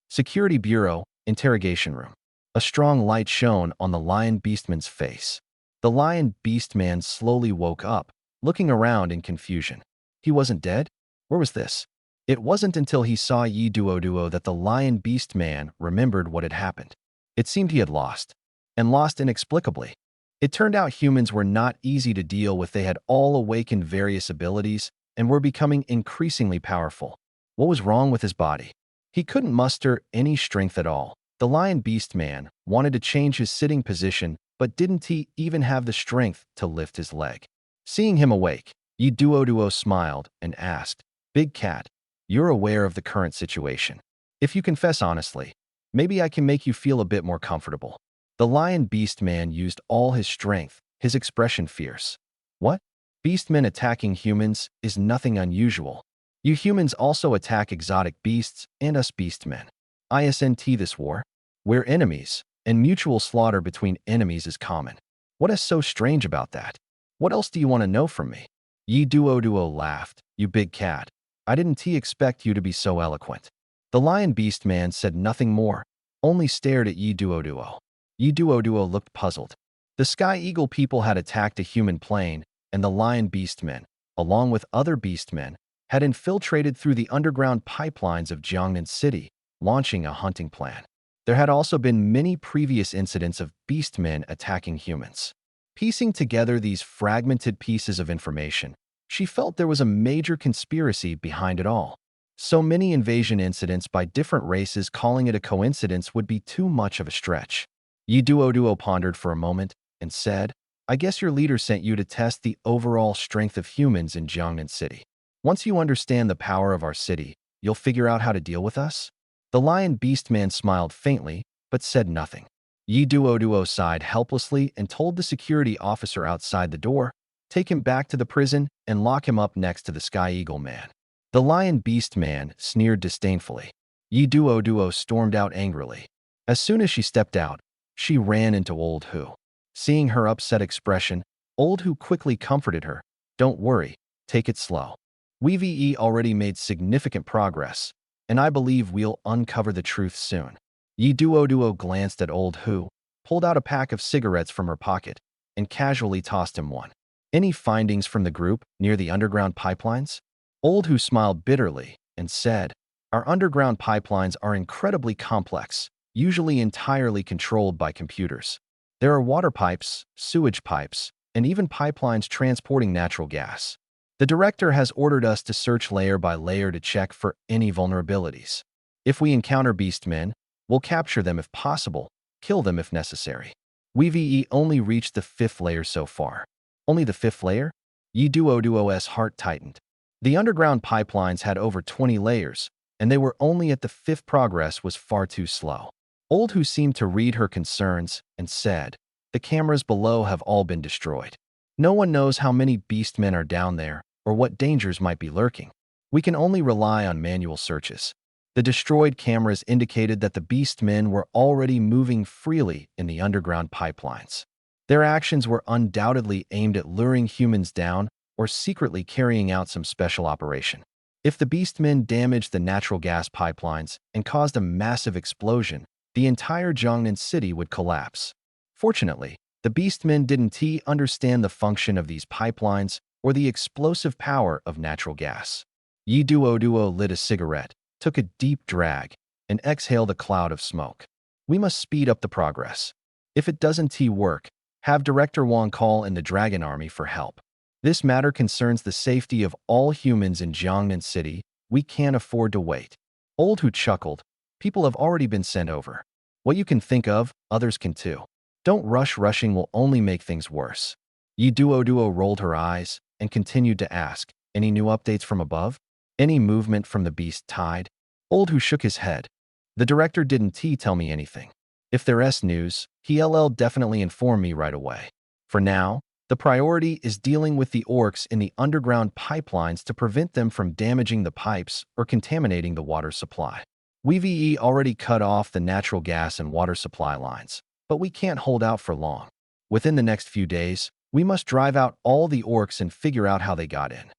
Security Bureau, interrogation room. A strong light shone on the Lion Beastman's face. The Lion Beastman slowly woke up, looking around in confusion. He wasn't dead? Where was this? It wasn't until he saw Yi Duo that the Lion Beastman remembered what had happened. It seemed he had lost, and lost inexplicably. It turned out humans were not easy to deal with. They had all awakened various abilities and were becoming increasingly powerful. What was wrong with his body? He couldn't muster any strength at all. The Lion Beast Man wanted to change his sitting position, but didn't he even have the strength to lift his leg? Seeing him awake, Yi Duo smiled and asked, "Big Cat, you're aware of the current situation. If you confess honestly, maybe I can make you feel a bit more comfortable." The Lion Beast Man used all his strength, his expression fierce. "What? Beastmen attacking humans is nothing unusual. You humans also attack exotic beasts and us beastmen. Isn't this war? We're enemies, and mutual slaughter between enemies is common. What is so strange about that? What else do you want to know from me?" Yi Duo laughed. "You big cat. I didn't expect you to be so eloquent." The Lion Beast Man said nothing more, only stared at Yi Duo. Yi Duo looked puzzled. The Sky Eagle people had attacked a human plane, and the Lion Beastmen, along with other beastmen, had infiltrated through the underground pipelines of Jiangnan City, launching a hunting plan. There had also been many previous incidents of beastmen attacking humans. Piecing together these fragmented pieces of information, she felt there was a major conspiracy behind it all. So many invasion incidents by different races, calling it a coincidence would be too much of a stretch. Yi Duo pondered for a moment and said, "I guess your leader sent you to test the overall strength of humans in Jiangnan City. Once you understand the power of our city, you'll figure out how to deal with us?" The Lion Beast Man smiled faintly, but said nothing. Yi Duo sighed helplessly and told the security officer outside the door, "Take him back to the prison and lock him up next to the Sky Eagle Man." The Lion Beast Man sneered disdainfully. Yi Duo stormed out angrily. As soon as she stepped out, she ran into Old Hu. Seeing her upset expression, Old Hu quickly comforted her. "Don't worry, take it slow. We've already made significant progress, and I believe we'll uncover the truth soon." Yi Duo glanced at Old Hu, pulled out a pack of cigarettes from her pocket, and casually tossed him one. "Any findings from the group near the underground pipelines?" Old Hu smiled bitterly and said, "Our underground pipelines are incredibly complex, usually entirely controlled by computers. There are water pipes, sewage pipes, and even pipelines transporting natural gas. The director has ordered us to search layer by layer to check for any vulnerabilities. If we encounter beastmen, we'll capture them if possible, kill them if necessary. We've only reached the 5th layer so far." "Only the 5th layer?" Yi Duo's heart tightened. The underground pipelines had over 20 layers, and they were only at the 5th. Progress was far too slow. Old Hu seemed to read her concerns and said, "The cameras below have all been destroyed. No one knows how many beastmen are down there or what dangers might be lurking. We can only rely on manual searches." The destroyed cameras indicated that the beastmen were already moving freely in the underground pipelines. Their actions were undoubtedly aimed at luring humans down or secretly carrying out some special operation. If the beastmen damaged the natural gas pipelines and caused a massive explosion, the entire Jiangnan city would collapse. Fortunately, the beastmen didn't understand the function of these pipelines or the explosive power of natural gas. Yi Duo lit a cigarette, took a deep drag, and exhaled a cloud of smoke. "We must speed up the progress. If it doesn't work, have Director Wang call in the Dragon Army for help. This matter concerns the safety of all humans in Jiangnan City. We can't afford to wait." Old Hu chuckled. "People have already been sent over. What you can think of, others can too. Don't rush. Rushing will only make things worse." Yi Duo rolled her eyes and continued to ask, "Any new updates from above? Any movement from the beast tide?" Old Hu shook his head. "The director didn't tell me anything. If there's news, he'll definitely inform me right away. For now, the priority is dealing with the orcs in the underground pipelines to prevent them from damaging the pipes or contaminating the water supply. We've already cut off the natural gas and water supply lines, but we can't hold out for long. Within the next few days, we must drive out all the orcs and figure out how they got in."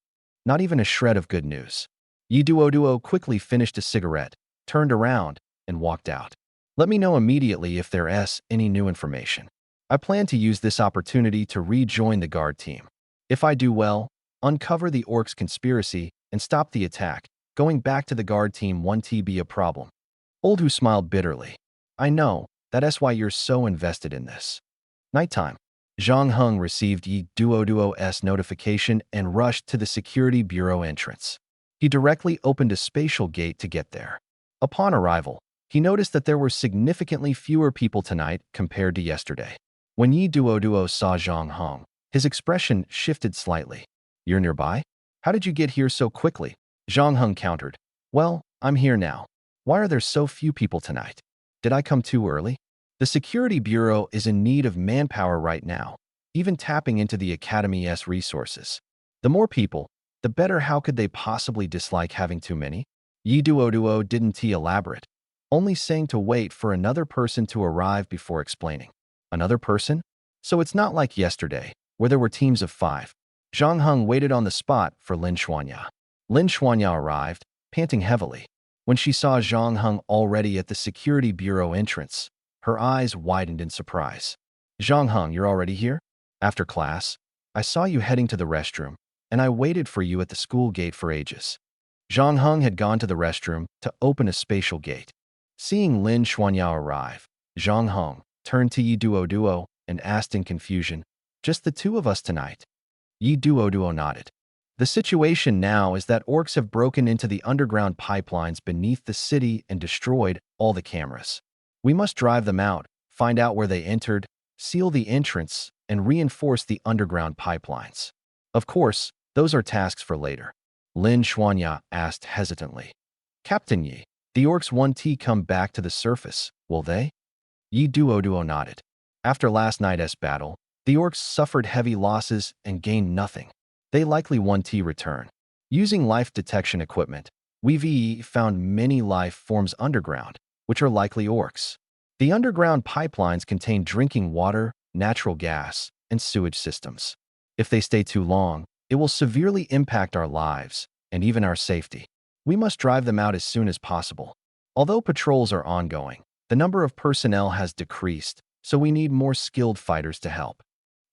Not even a shred of good news. Yi Duo quickly finished a cigarette, turned around, and walked out. Let me know immediately if there's any new information. I plan to use this opportunity to rejoin the guard team. If I do well, uncover the orcs' conspiracy and stop the attack, going back to the guard team won't be a problem. Old Hu smiled bitterly. I know, that's why you're so invested in this. Nighttime. Zhang Heng received Yi Duo's notification and rushed to the security bureau entrance. He directly opened a spatial gate to get there. Upon arrival, he noticed that there were significantly fewer people tonight compared to yesterday. When Yi Duo saw Zhang Heng, his expression shifted slightly. You're nearby? How did you get here so quickly? Zhang Heng countered. Well, I'm here now. Why are there so few people tonight? Did I come too early? The Security Bureau is in need of manpower right now, even tapping into the Academy's resources. The more people, the better. How could they possibly dislike having too many? Yi Duo didn't elaborate, only saying to wait for another person to arrive before explaining. Another person? So it's not like yesterday, where there were teams of 5. Zhang Heng waited on the spot for Lin Xuanya. Lin Xuanya arrived, panting heavily. When she saw Zhang Heng already at the Security Bureau entrance, her eyes widened in surprise. Zhang Heng, you're already here? After class, I saw you heading to the restroom, and I waited for you at the school gate for ages. Zhang Heng had gone to the restroom to open a spatial gate. Seeing Lin Xuanya arrive, Zhang Heng turned to Yi Duo and asked in confusion, just the two of us tonight? Yi Duo nodded. The situation now is that orcs have broken into the underground pipelines beneath the city and destroyed all the cameras. We must drive them out, find out where they entered, seal the entrance, and reinforce the underground pipelines. Of course, those are tasks for later. Lin Xuanya asked hesitantly. Captain Yi, the orcs won't come back to the surface, will they? Yi Duo nodded. After last night's battle, the orcs suffered heavy losses and gained nothing. They likely won't return. Using life detection equipment, we've found many life forms underground, which are likely orcs. The underground pipelines contain drinking water, natural gas, and sewage systems. If they stay too long, it will severely impact our lives and even our safety. We must drive them out as soon as possible. Although patrols are ongoing, the number of personnel has decreased, so we need more skilled fighters to help.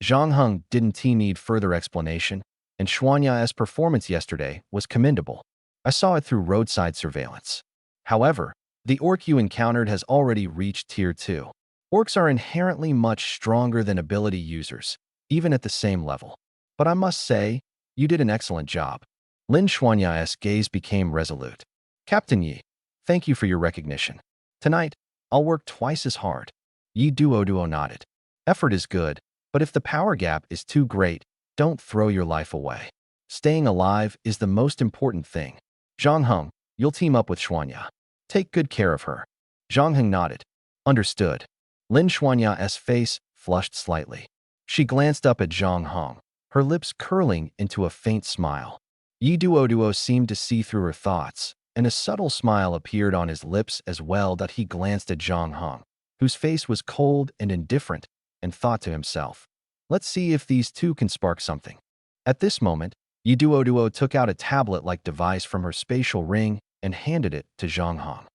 Zhang Heng didn't need further explanation, and Xuanya's performance yesterday was commendable. I saw it through roadside surveillance. However, the orc you encountered has already reached Tier 2. Orcs are inherently much stronger than ability users, even at the same level. But I must say, you did an excellent job. Lin Xuanya's gaze became resolute. Captain Yi, thank you for your recognition. Tonight, I'll work twice as hard. Yi Duo nodded. Effort is good, but if the power gap is too great, don't throw your life away. Staying alive is the most important thing. Zhang Heng, you'll team up with Xuanya. Take good care of her. Zhang Heng nodded. Understood. Lin Xuanya's face flushed slightly. She glanced up at Zhang Heng, her lips curling into a faint smile. Yi Duo seemed to see through her thoughts, and a subtle smile appeared on his lips as well that he glanced at Zhang Heng, whose face was cold and indifferent, and thought to himself, let's see if these two can spark something. At this moment, Yi Duo took out a tablet-like device from her spatial ring and handed it to Zhang Heng.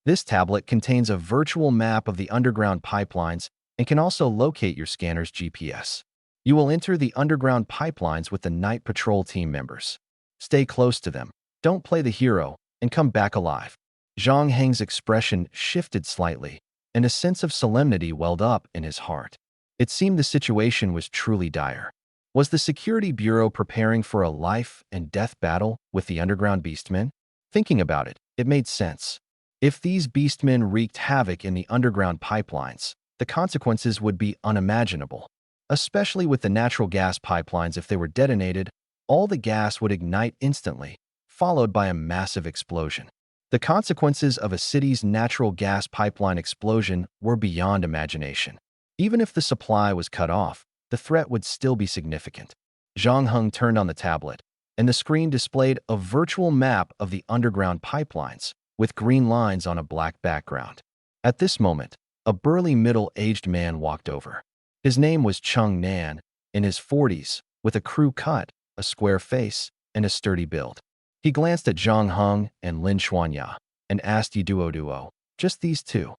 This tablet contains a virtual map of the underground pipelines and can also locate your scanner's GPS. You will enter the underground pipelines with the night patrol team members. Stay close to them, don't play the hero, and come back alive. Zhang Heng's expression shifted slightly, and a sense of solemnity welled up in his heart. It seemed the situation was truly dire. Was the Security Bureau preparing for a life-and-death battle with the underground beastmen? Thinking about it, it made sense. If these beastmen wreaked havoc in the underground pipelines, the consequences would be unimaginable. Especially with the natural gas pipelines, if they were detonated, all the gas would ignite instantly, followed by a massive explosion. The consequences of a city's natural gas pipeline explosion were beyond imagination. Even if the supply was cut off, the threat would still be significant. Zhang Heng turned on the tablet, and the screen displayed a virtual map of the underground pipelines, with green lines on a black background. At this moment, a burly middle-aged man walked over. His name was Chung Nan, in his 40s, with a crew cut, a square face, and a sturdy build. He glanced at Zhang Heng and Lin Xuanya and asked Yi Duo. Just these two.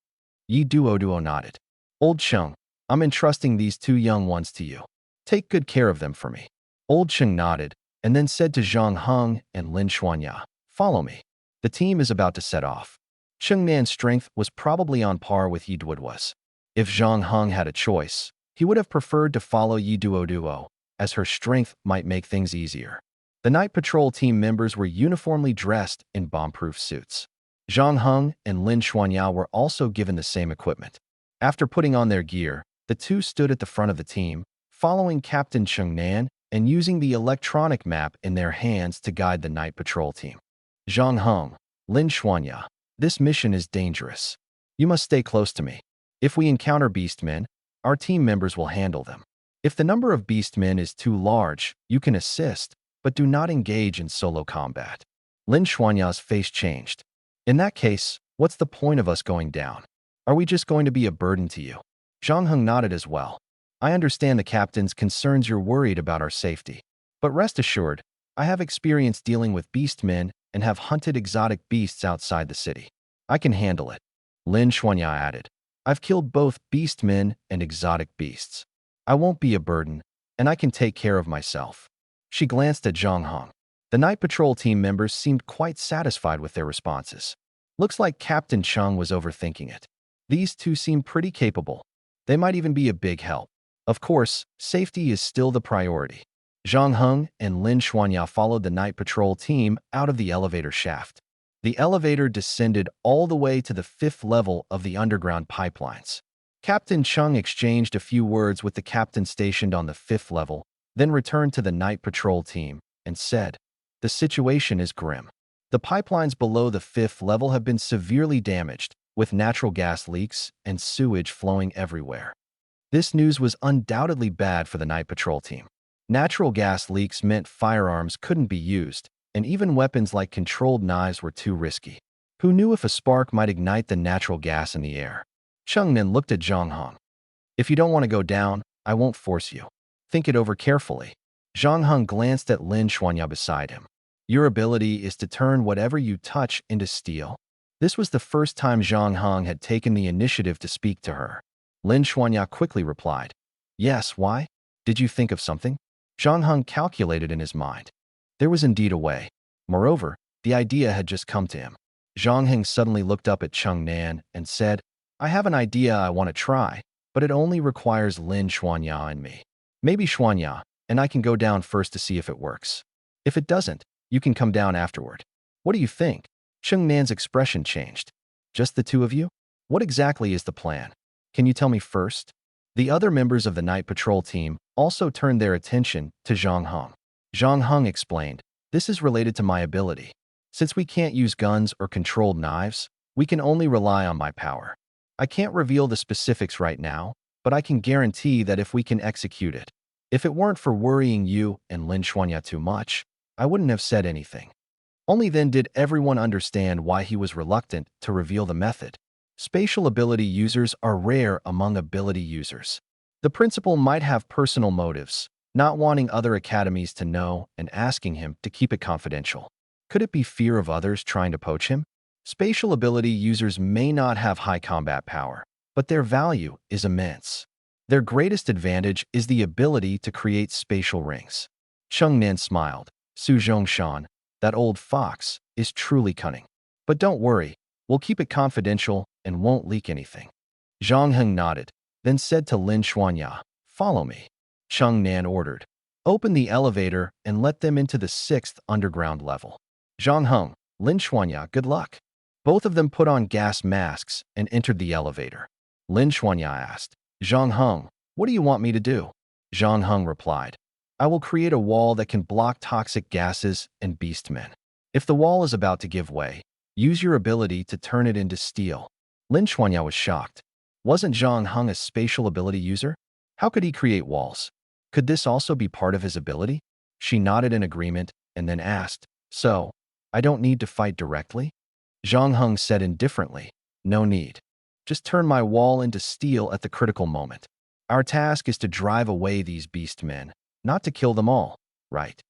Yi Duo nodded. Old Cheng, I'm entrusting these two young ones to you. Take good care of them for me. Old Cheng nodded and then said to Zhang Heng and Lin Xuanya, follow me. The team is about to set off. Cheng Nan's strength was probably on par with Yi Duo's. If Zhang Heng had a choice, he would have preferred to follow Yi Duo, as her strength might make things easier. The night patrol team members were uniformly dressed in bomb-proof suits. Zhang Heng and Lin Xuanya were also given the same equipment. After putting on their gear, the two stood at the front of the team, following Captain Cheng Nan and using the electronic map in their hands to guide the night patrol team. Zhang Heng, Lin Xuanya, this mission is dangerous. You must stay close to me. If we encounter beastmen, our team members will handle them. If the number of beastmen is too large, you can assist, but do not engage in solo combat. Lin Xuanya's face changed. In that case, what's the point of us going down? Are we just going to be a burden to you? Zhang Heng nodded as well. I understand the captain's concerns. You're worried about our safety. But rest assured, I have experience dealing with beastmen and have hunted exotic beasts outside the city. I can handle it. Lin Xuanya added. I've killed both beastmen and exotic beasts. I won't be a burden, and I can take care of myself. She glanced at Zhang Heng. The night patrol team members seemed quite satisfied with their responses. Looks like Captain Cheng was overthinking it. These two seem pretty capable. They might even be a big help. Of course, safety is still the priority. Zhang Heng and Lin Xuanya followed the night patrol team out of the elevator shaft. The elevator descended all the way to the 5th level of the underground pipelines. Captain Cheng exchanged a few words with the captain stationed on the 5th level, then returned to the night patrol team and said, the situation is grim. The pipelines below the 5th level have been severely damaged, with natural gas leaks and sewage flowing everywhere. This news was undoubtedly bad for the night patrol team. Natural gas leaks meant firearms couldn't be used, and even weapons like controlled knives were too risky. Who knew if a spark might ignite the natural gas in the air? Cheng Nan looked at Zhang Heng. If you don't want to go down, I won't force you. Think it over carefully. Zhang Heng glanced at Lin Xuanya beside him. Your ability is to turn whatever you touch into steel. This was the first time Zhang Heng had taken the initiative to speak to her. Lin Xuanya quickly replied, yes, why? Did you think of something? Zhang Heng calculated in his mind. There was indeed a way. Moreover, the idea had just come to him. Zhang Heng suddenly looked up at Cheng Nan and said, I have an idea I want to try, but it only requires Lin Xuanya and me. Maybe Xuanya, and I can go down first to see if it works. If it doesn't, you can come down afterward. What do you think? Cheng Nan's expression changed. Just the two of you? What exactly is the plan? Can you tell me first? The other members of the night patrol team also turned their attention to Zhang Heng. Zhang Heng explained, this is related to my ability. Since we can't use guns or controlled knives, we can only rely on my power. I can't reveal the specifics right now, but I can guarantee that if we can execute it. If it weren't for worrying you and Lin Xuanya too much, I wouldn't have said anything. Only then did everyone understand why he was reluctant to reveal the method. Spatial ability users are rare among ability users. The principal might have personal motives, not wanting other academies to know and asking him to keep it confidential. Could it be fear of others trying to poach him? Spatial ability users may not have high combat power, but their value is immense. Their greatest advantage is the ability to create spatial rings. Cheng Nan smiled. Su Zhongshan, that old fox, is truly cunning. But don't worry, we'll keep it confidential and won't leak anything. Zhang Heng nodded, then said to Lin Xuanya, follow me. Cheng Nan ordered. Open the elevator and let them into the 6th underground level. Zhang Heng, Lin Xuanya, good luck. Both of them put on gas masks and entered the elevator. Lin Xuanya asked, Zhang Heng, what do you want me to do? Zhang Heng replied, I will create a wall that can block toxic gases and beastmen. If the wall is about to give way, use your ability to turn it into steel. Lin Xuanya was shocked. Wasn't Zhang Heng a spatial ability user? How could he create walls? Could this also be part of his ability? She nodded in agreement and then asked, so, I don't need to fight directly? Zhang Heng said indifferently, no need. Just turn my wall into steel at the critical moment. Our task is to drive away these beastmen, not to kill them all, right?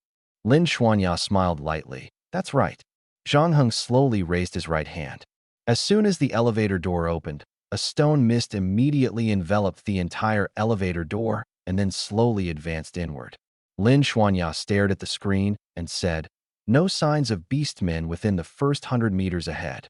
Lin Xuanya smiled lightly. That's right. Zhang Heng slowly raised his right hand. As soon as the elevator door opened, a stone mist immediately enveloped the entire elevator door and then slowly advanced inward. Lin Xuanya stared at the screen and said, "No signs of beastmen within the first 100 meters ahead."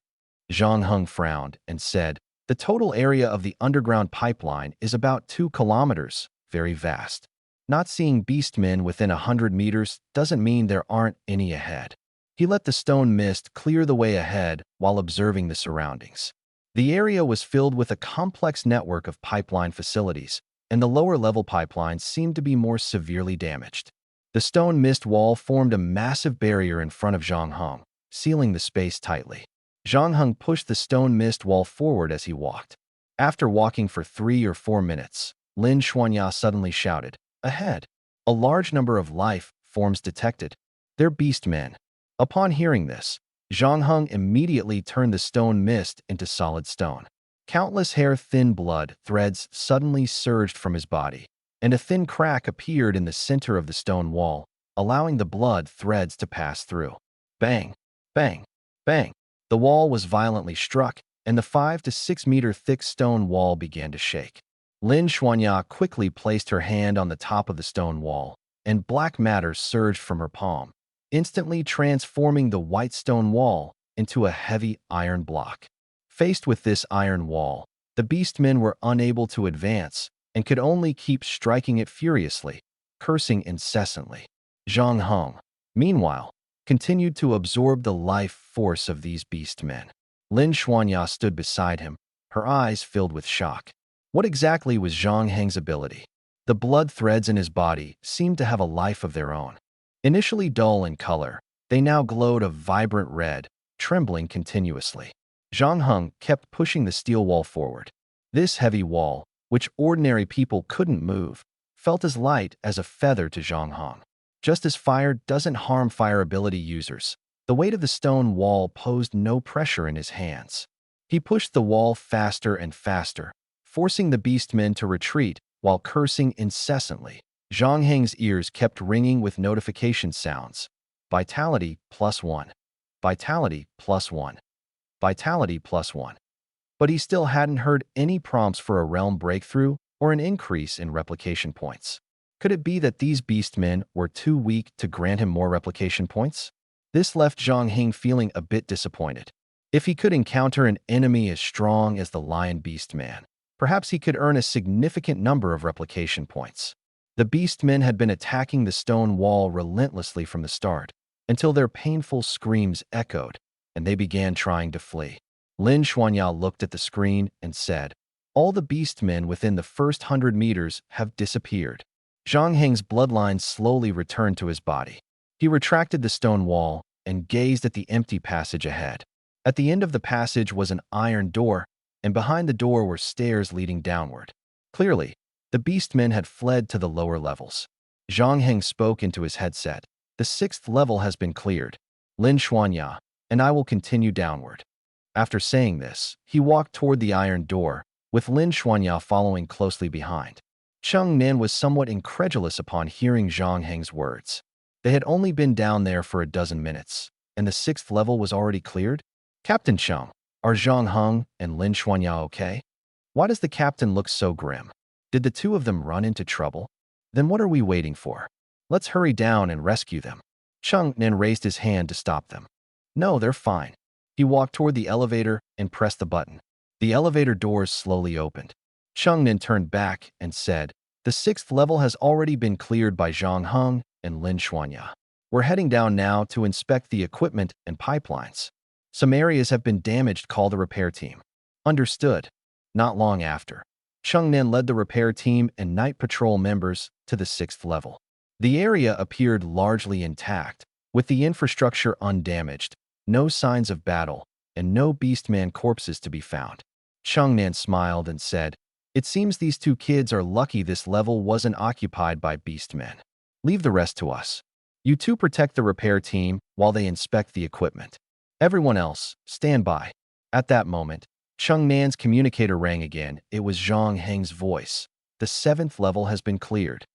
Zhang Heng frowned and said, "The total area of the underground pipeline is about 2 kilometers, very vast. Not seeing beastmen within 100 meters doesn't mean there aren't any ahead." He let the stone mist clear the way ahead while observing the surroundings. The area was filled with a complex network of pipeline facilities, and the lower-level pipelines seemed to be more severely damaged. The stone mist wall formed a massive barrier in front of Zhang Heng, sealing the space tightly. Zhang Heng pushed the stone mist wall forward as he walked. After walking for 3 or 4 minutes, Lin Xuanya suddenly shouted, "Ahead! A large number of life forms detected. They're beastmen." Upon hearing this, Zhang Heng immediately turned the stone mist into solid stone. Countless hair-thin blood threads suddenly surged from his body, and a thin crack appeared in the center of the stone wall, allowing the blood threads to pass through. Bang! Bang! Bang! The wall was violently struck, and the 5 to 6 meter thick stone wall began to shake. Lin Xuanya quickly placed her hand on the top of the stone wall, and black matter surged from her palm, instantly transforming the white stone wall into a heavy iron block. Faced with this iron wall, the beastmen were unable to advance and could only keep striking it furiously, cursing incessantly. Zhang Heng, meanwhile, continued to absorb the life force of these beastmen. Lin Xuanya stood beside him, her eyes filled with shock. What exactly was Zhang Heng's ability? The blood threads in his body seemed to have a life of their own. Initially dull in color, they now glowed a vibrant red, trembling continuously. Zhang Heng kept pushing the steel wall forward. This heavy wall, which ordinary people couldn't move, felt as light as a feather to Zhang Heng. Just as fire doesn't harm fire ability users, the weight of the stone wall posed no pressure in his hands. He pushed the wall faster and faster, forcing the beastmen to retreat while cursing incessantly. Zhang Heng's ears kept ringing with notification sounds. Vitality +1. Vitality +1. Vitality +1. But he still hadn't heard any prompts for a realm breakthrough or an increase in replication points. Could it be that these beastmen were too weak to grant him more replication points? This left Zhang Heng feeling a bit disappointed. If he could encounter an enemy as strong as the Lion Beastman, perhaps he could earn a significant number of replication points. The beastmen had been attacking the stone wall relentlessly from the start, until their painful screams echoed, and they began trying to flee. Lin Xuanya looked at the screen and said, "All the beastmen within the first 100 meters have disappeared." Zhang Heng's bloodline slowly returned to his body. He retracted the stone wall and gazed at the empty passage ahead. At the end of the passage was an iron door, and behind the door were stairs leading downward. Clearly, the beastmen had fled to the lower levels. Zhang Heng spoke into his headset. "The 6th level has been cleared. Lin Xuanya, and I will continue downward." After saying this, he walked toward the iron door, with Lin Xuanya following closely behind. Cheng Nin was somewhat incredulous upon hearing Zhang Heng's words. They had only been down there for a dozen minutes, and the 6th level was already cleared? "Captain Cheng, are Zhang Heng and Lin Xuanya okay? Why does the captain look so grim? Did the two of them run into trouble? Then what are we waiting for? Let's hurry down and rescue them." Cheng Nin raised his hand to stop them. "No, they're fine." He walked toward the elevator and pressed the button. The elevator doors slowly opened. Cheng Nin turned back and said, "The 6th level has already been cleared by Zhang Heng and Lin Xuanya. We're heading down now to inspect the equipment and pipelines. Some areas have been damaged. Call the repair team." "Understood." Not long after, Cheng Nin led the repair team and night patrol members to the 6th level. The area appeared largely intact, with the infrastructure undamaged, no signs of battle, and no beastman corpses to be found. Cheng Nin smiled and said, "It seems these two kids are lucky this level wasn't occupied by beastmen. Leave the rest to us. You two protect the repair team while they inspect the equipment. Everyone else, stand by." At that moment, Cheng Nan's communicator rang again. It was Zhang Heng's voice. "The 7th level has been cleared."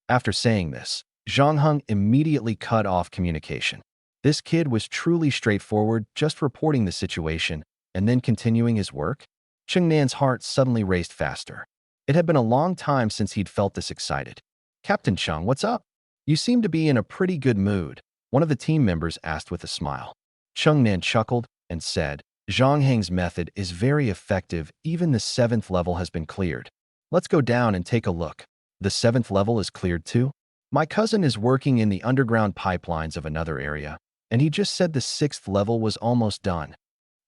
After saying this, Zhang Heng immediately cut off communication. This kid was truly straightforward, just reporting the situation and then continuing his work. Cheng Nan's heart suddenly raced faster. It had been a long time since he'd felt this excited. "Captain Chung, what's up? You seem to be in a pretty good mood," one of the team members asked with a smile. Cheng Nan chuckled and said, "Zhang Heng's method is very effective. Even the 7th level has been cleared. Let's go down and take a look." "The 7th level is cleared too? My cousin is working in the underground pipelines of another area, and he just said the 6th level was almost done."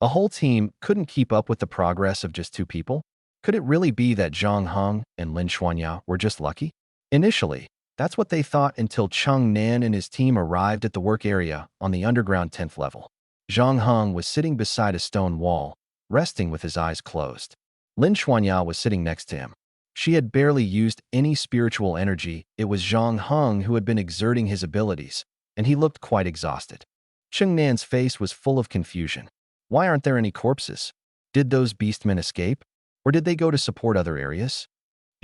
A whole team couldn't keep up with the progress of just 2 people? Could it really be that Zhang Heng and Lin Xuanya were just lucky? Initially, that's what they thought until Cheng Nan and his team arrived at the work area on the underground 10th level. Zhang Heng was sitting beside a stone wall, resting with his eyes closed. Lin Xuanya was sitting next to him. She had barely used any spiritual energy. It was Zhang Heng who had been exerting his abilities, and he looked quite exhausted. Cheng Nan's face was full of confusion. Why aren't there any corpses? Did those beastmen escape? Or did they go to support other areas?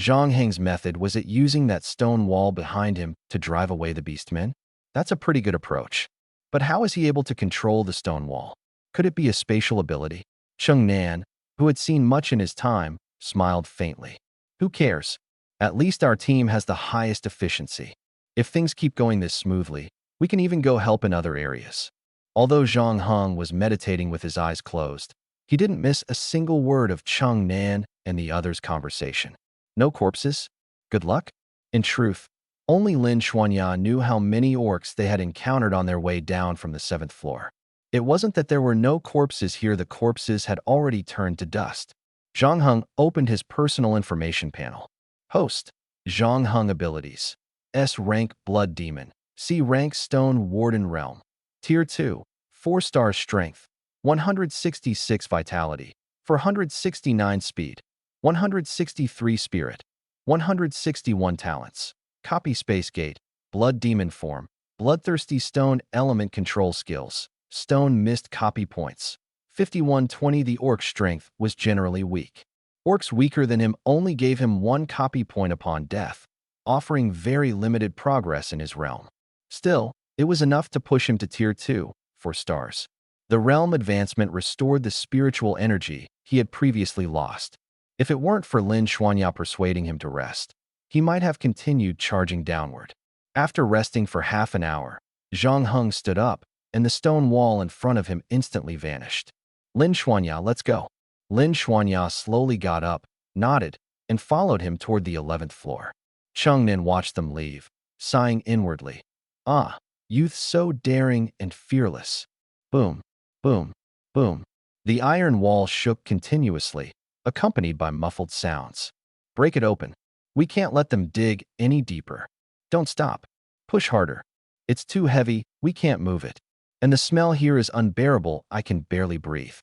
Zhang Heng's method, was it using that stone wall behind him to drive away the beastmen? That's a pretty good approach. But how is he able to control the stone wall? Could it be a spatial ability? Cheng Nan, who had seen much in his time, smiled faintly. "Who cares? At least our team has the highest efficiency. If things keep going this smoothly, we can even go help in other areas." Although Zhang Heng was meditating with his eyes closed, he didn't miss a single word of Cheng Nan and the others' conversation. No corpses? Good luck? In truth, only Lin Xuanya knew how many orcs they had encountered on their way down from the 7th floor. It wasn't that there were no corpses here, the corpses had already turned to dust. Zhang Heng opened his personal information panel. Host, Zhang Heng abilities. S rank Blood Demon. C rank Stone Warden Realm. Tier 2, 4-star Strength, 166 Vitality, 469 Speed, 163 Spirit, 161 Talents. Copy Space Gate, Blood Demon Form, Bloodthirsty Stone Element Control Skills, Stone Mist Copy Points, 5120. The Orc's strength was generally weak. Orcs weaker than him only gave him 1 copy point upon death, offering very limited progress in his realm. Still, it was enough to push him to Tier 2, 4 stars. The realm advancement restored the spiritual energy he had previously lost. If it weren't for Lin Xuanya persuading him to rest, he might have continued charging downward. After resting for half an hour, Zhang Heng stood up, and the stone wall in front of him instantly vanished. "Lin Xuanya, let's go." Lin Xuanya slowly got up, nodded, and followed him toward the 11th floor. Cheng Nan watched them leave, sighing inwardly. "Ah, youth so daring and fearless." Boom, boom, boom. The iron wall shook continuously, accompanied by muffled sounds. "Break it open. We can't let them dig any deeper. Don't stop. Push harder. It's too heavy, we can't move it. And the smell here is unbearable, I can barely breathe."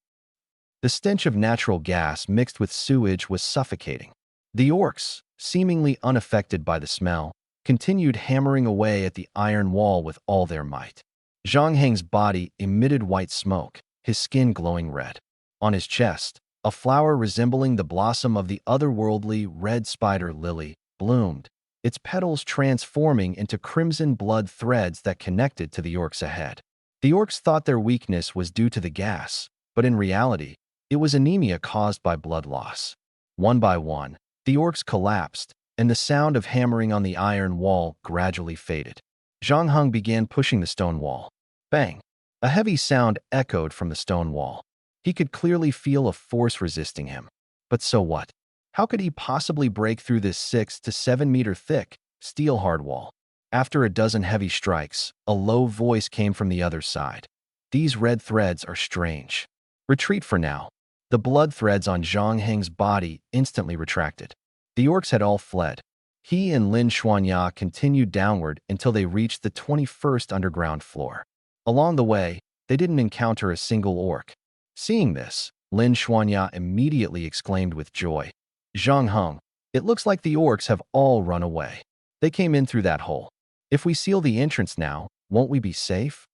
The stench of natural gas mixed with sewage was suffocating. The orcs, seemingly unaffected by the smell, continued hammering away at the iron wall with all their might. Zhang Heng's body emitted white smoke, his skin glowing red. On his chest, a flower resembling the blossom of the otherworldly red spider lily bloomed, its petals transforming into crimson blood threads that connected to the orcs ahead. The orcs thought their weakness was due to the gas, but in reality, it was anemia caused by blood loss. One by one, the orcs collapsed, and the sound of hammering on the iron wall gradually faded. Zhang Heng began pushing the stone wall. Bang! A heavy sound echoed from the stone wall. He could clearly feel a force resisting him. But so what? How could he possibly break through this 6 to 7 meter thick, steel hard wall? After a dozen heavy strikes, a low voice came from the other side. "These red threads are strange. Retreat for now." The blood threads on Zhang Heng's body instantly retracted. The orcs had all fled. He and Lin Xuanya continued downward until they reached the 21st underground floor. Along the way, they didn't encounter a single orc. Seeing this, Lin Xuanya immediately exclaimed with joy, "Zhang Heng, it looks like the orcs have all run away. They came in through that hole. If we seal the entrance now, won't we be safe?"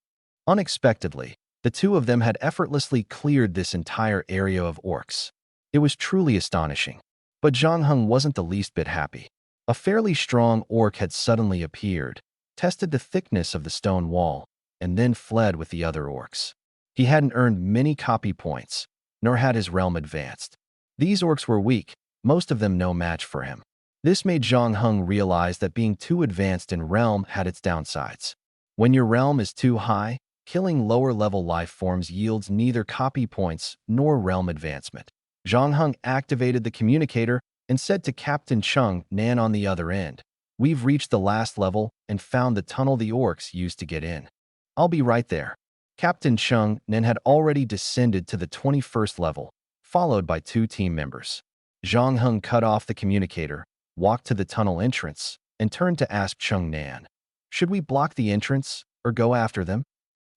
Unexpectedly, the two of them had effortlessly cleared this entire area of orcs. It was truly astonishing. But Zhang Heng wasn't the least bit happy. A fairly strong orc had suddenly appeared, tested the thickness of the stone wall, and then fled with the other orcs. He hadn't earned many copy points, nor had his realm advanced. These orcs were weak, most of them no match for him. This made Zhang Heng realize that being too advanced in realm had its downsides. When your realm is too high, killing lower-level life forms yields neither copy points nor realm advancement. Zhang Heng activated the communicator and said to Captain Chung Nan on the other end, "We've reached the last level and found the tunnel the orcs used to get in. I'll be right there." Captain Chung Nan had already descended to the 21st level, followed by 2 team members. Zhang Heng cut off the communicator, walked to the tunnel entrance, and turned to ask Chung Nan, "Should we block the entrance or go after them?"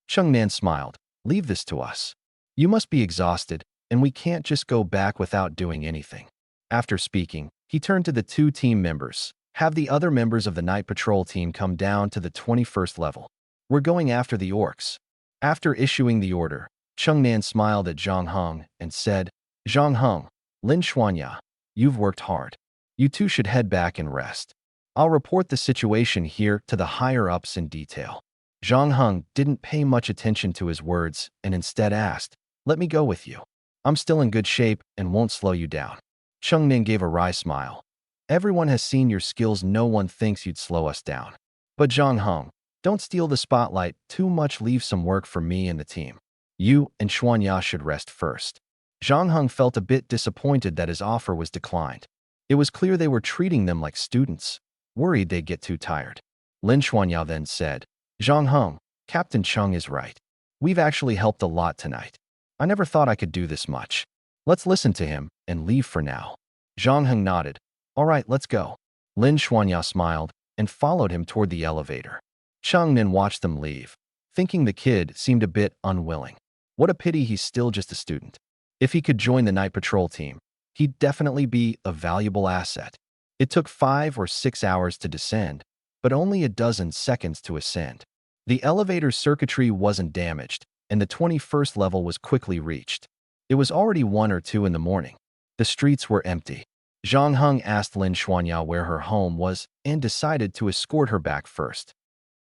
Chung Nan smiled. "Leave this to us. You must be exhausted, and we can't just go back without doing anything." After speaking, he turned to the 2 team members. "Have the other members of the night patrol team come down to the 21st level. We're going after the orcs." After issuing the order, Chung Nan smiled at Zhang Heng and said, "Zhang Heng, Lin Xuanya, you've worked hard. You two should head back and rest. I'll report the situation here to the higher-ups in detail." Zhang Heng didn't pay much attention to his words and instead asked, "Let me go with you. I'm still in good shape and won't slow you down." Chung Nan gave a wry smile. "Everyone has seen your skills. No one thinks you'd slow us down. But Zhang Heng, don't steal the spotlight too much. Leave some work for me and the team. You and Xuanya should rest first." Zhang Heng felt a bit disappointed that his offer was declined. It was clear they were treating them like students, worried they'd get too tired. Lin Xuanya then said, "Zhang Heng, Captain Chung is right. We've actually helped a lot tonight. I never thought I could do this much. Let's listen to him and leave for now." Zhang Heng nodded. "All right, let's go." Lin Xuanya smiled and followed him toward the elevator. Chung Nan watched them leave, thinking the kid seemed a bit unwilling. What a pity he's still just a student. If he could join the night patrol team, he'd definitely be a valuable asset. It took 5 or 6 hours to descend, but only a dozen seconds to ascend. The elevator's circuitry wasn't damaged, and the 21st level was quickly reached. It was already 1 or 2 in the morning. The streets were empty. Zhang Heng asked Lin Xuanya where her home was and decided to escort her back first.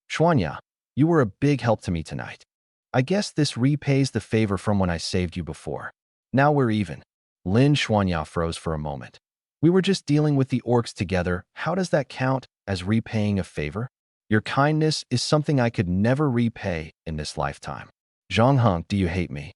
"Xuanya, you were a big help to me tonight. I guess this repays the favor from when I saved you before. Now we're even." Lin Xuanya froze for a moment. "We were just dealing with the orcs together. How does that count as repaying a favor? Your kindness is something I could never repay in this lifetime." "Zhang Heng, do you hate me?"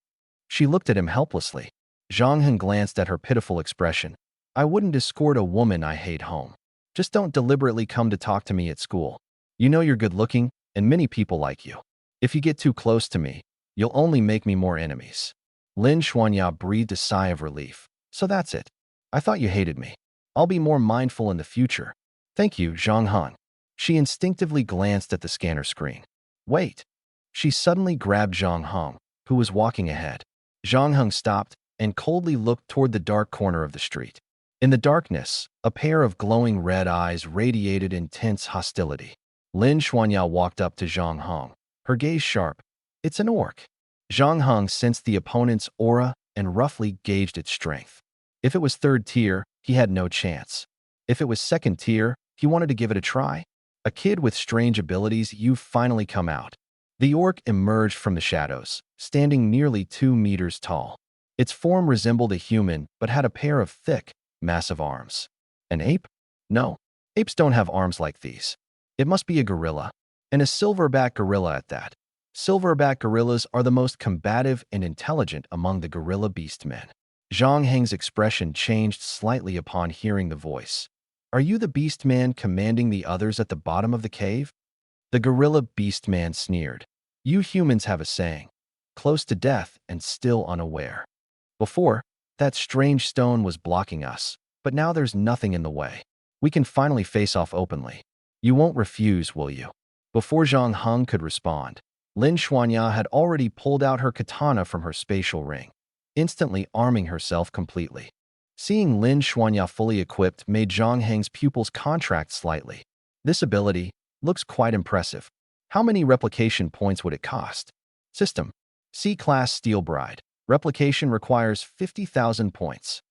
She looked at him helplessly. Zhang Heng glanced at her pitiful expression. "I wouldn't escort a woman I hate home. Just don't deliberately come to talk to me at school. You know you're good-looking, and many people like you. If you get too close to me, you'll only make me more enemies." Lin Xuanya breathed a sigh of relief. "So that's it. I thought you hated me. I'll be more mindful in the future. Thank you, Zhang Heng." She instinctively glanced at the scanner screen. "Wait." She suddenly grabbed Zhang Heng, who was walking ahead. Zhang Heng stopped and coldly looked toward the dark corner of the street. In the darkness, a pair of glowing red eyes radiated intense hostility. Lin Xuanya walked up to Zhang Heng, her gaze sharp. "It's an orc." Zhang Heng sensed the opponent's aura and roughly gauged its strength. If it was 3rd tier, he had no chance. If it was 2nd tier, he wanted to give it a try. "A kid with strange abilities, you've finally come out." The orc emerged from the shadows, standing nearly 2 meters tall. Its form resembled a human but had a pair of thick, massive arms. An ape? No, apes don't have arms like these. It must be a gorilla, and a silverback gorilla at that. Silverback gorillas are the most combative and intelligent among the gorilla beastmen. Zhang Heng's expression changed slightly upon hearing the voice. "Are you the beastman commanding the others at the bottom of the cave?" The gorilla beastman sneered. "You humans have a saying, close to death and still unaware. Before, that strange stone was blocking us, but now there's nothing in the way. We can finally face off openly. You won't refuse, will you?" Before Zhang Heng could respond, Lin Xuanya had already pulled out her katana from her spatial ring, instantly arming herself completely. Seeing Lin Xuanya fully equipped made Zhang Heng's pupils contract slightly. This ability looks quite impressive. How many replication points would it cost? System: C-Class Steel Bride. Replication requires 50,000 points.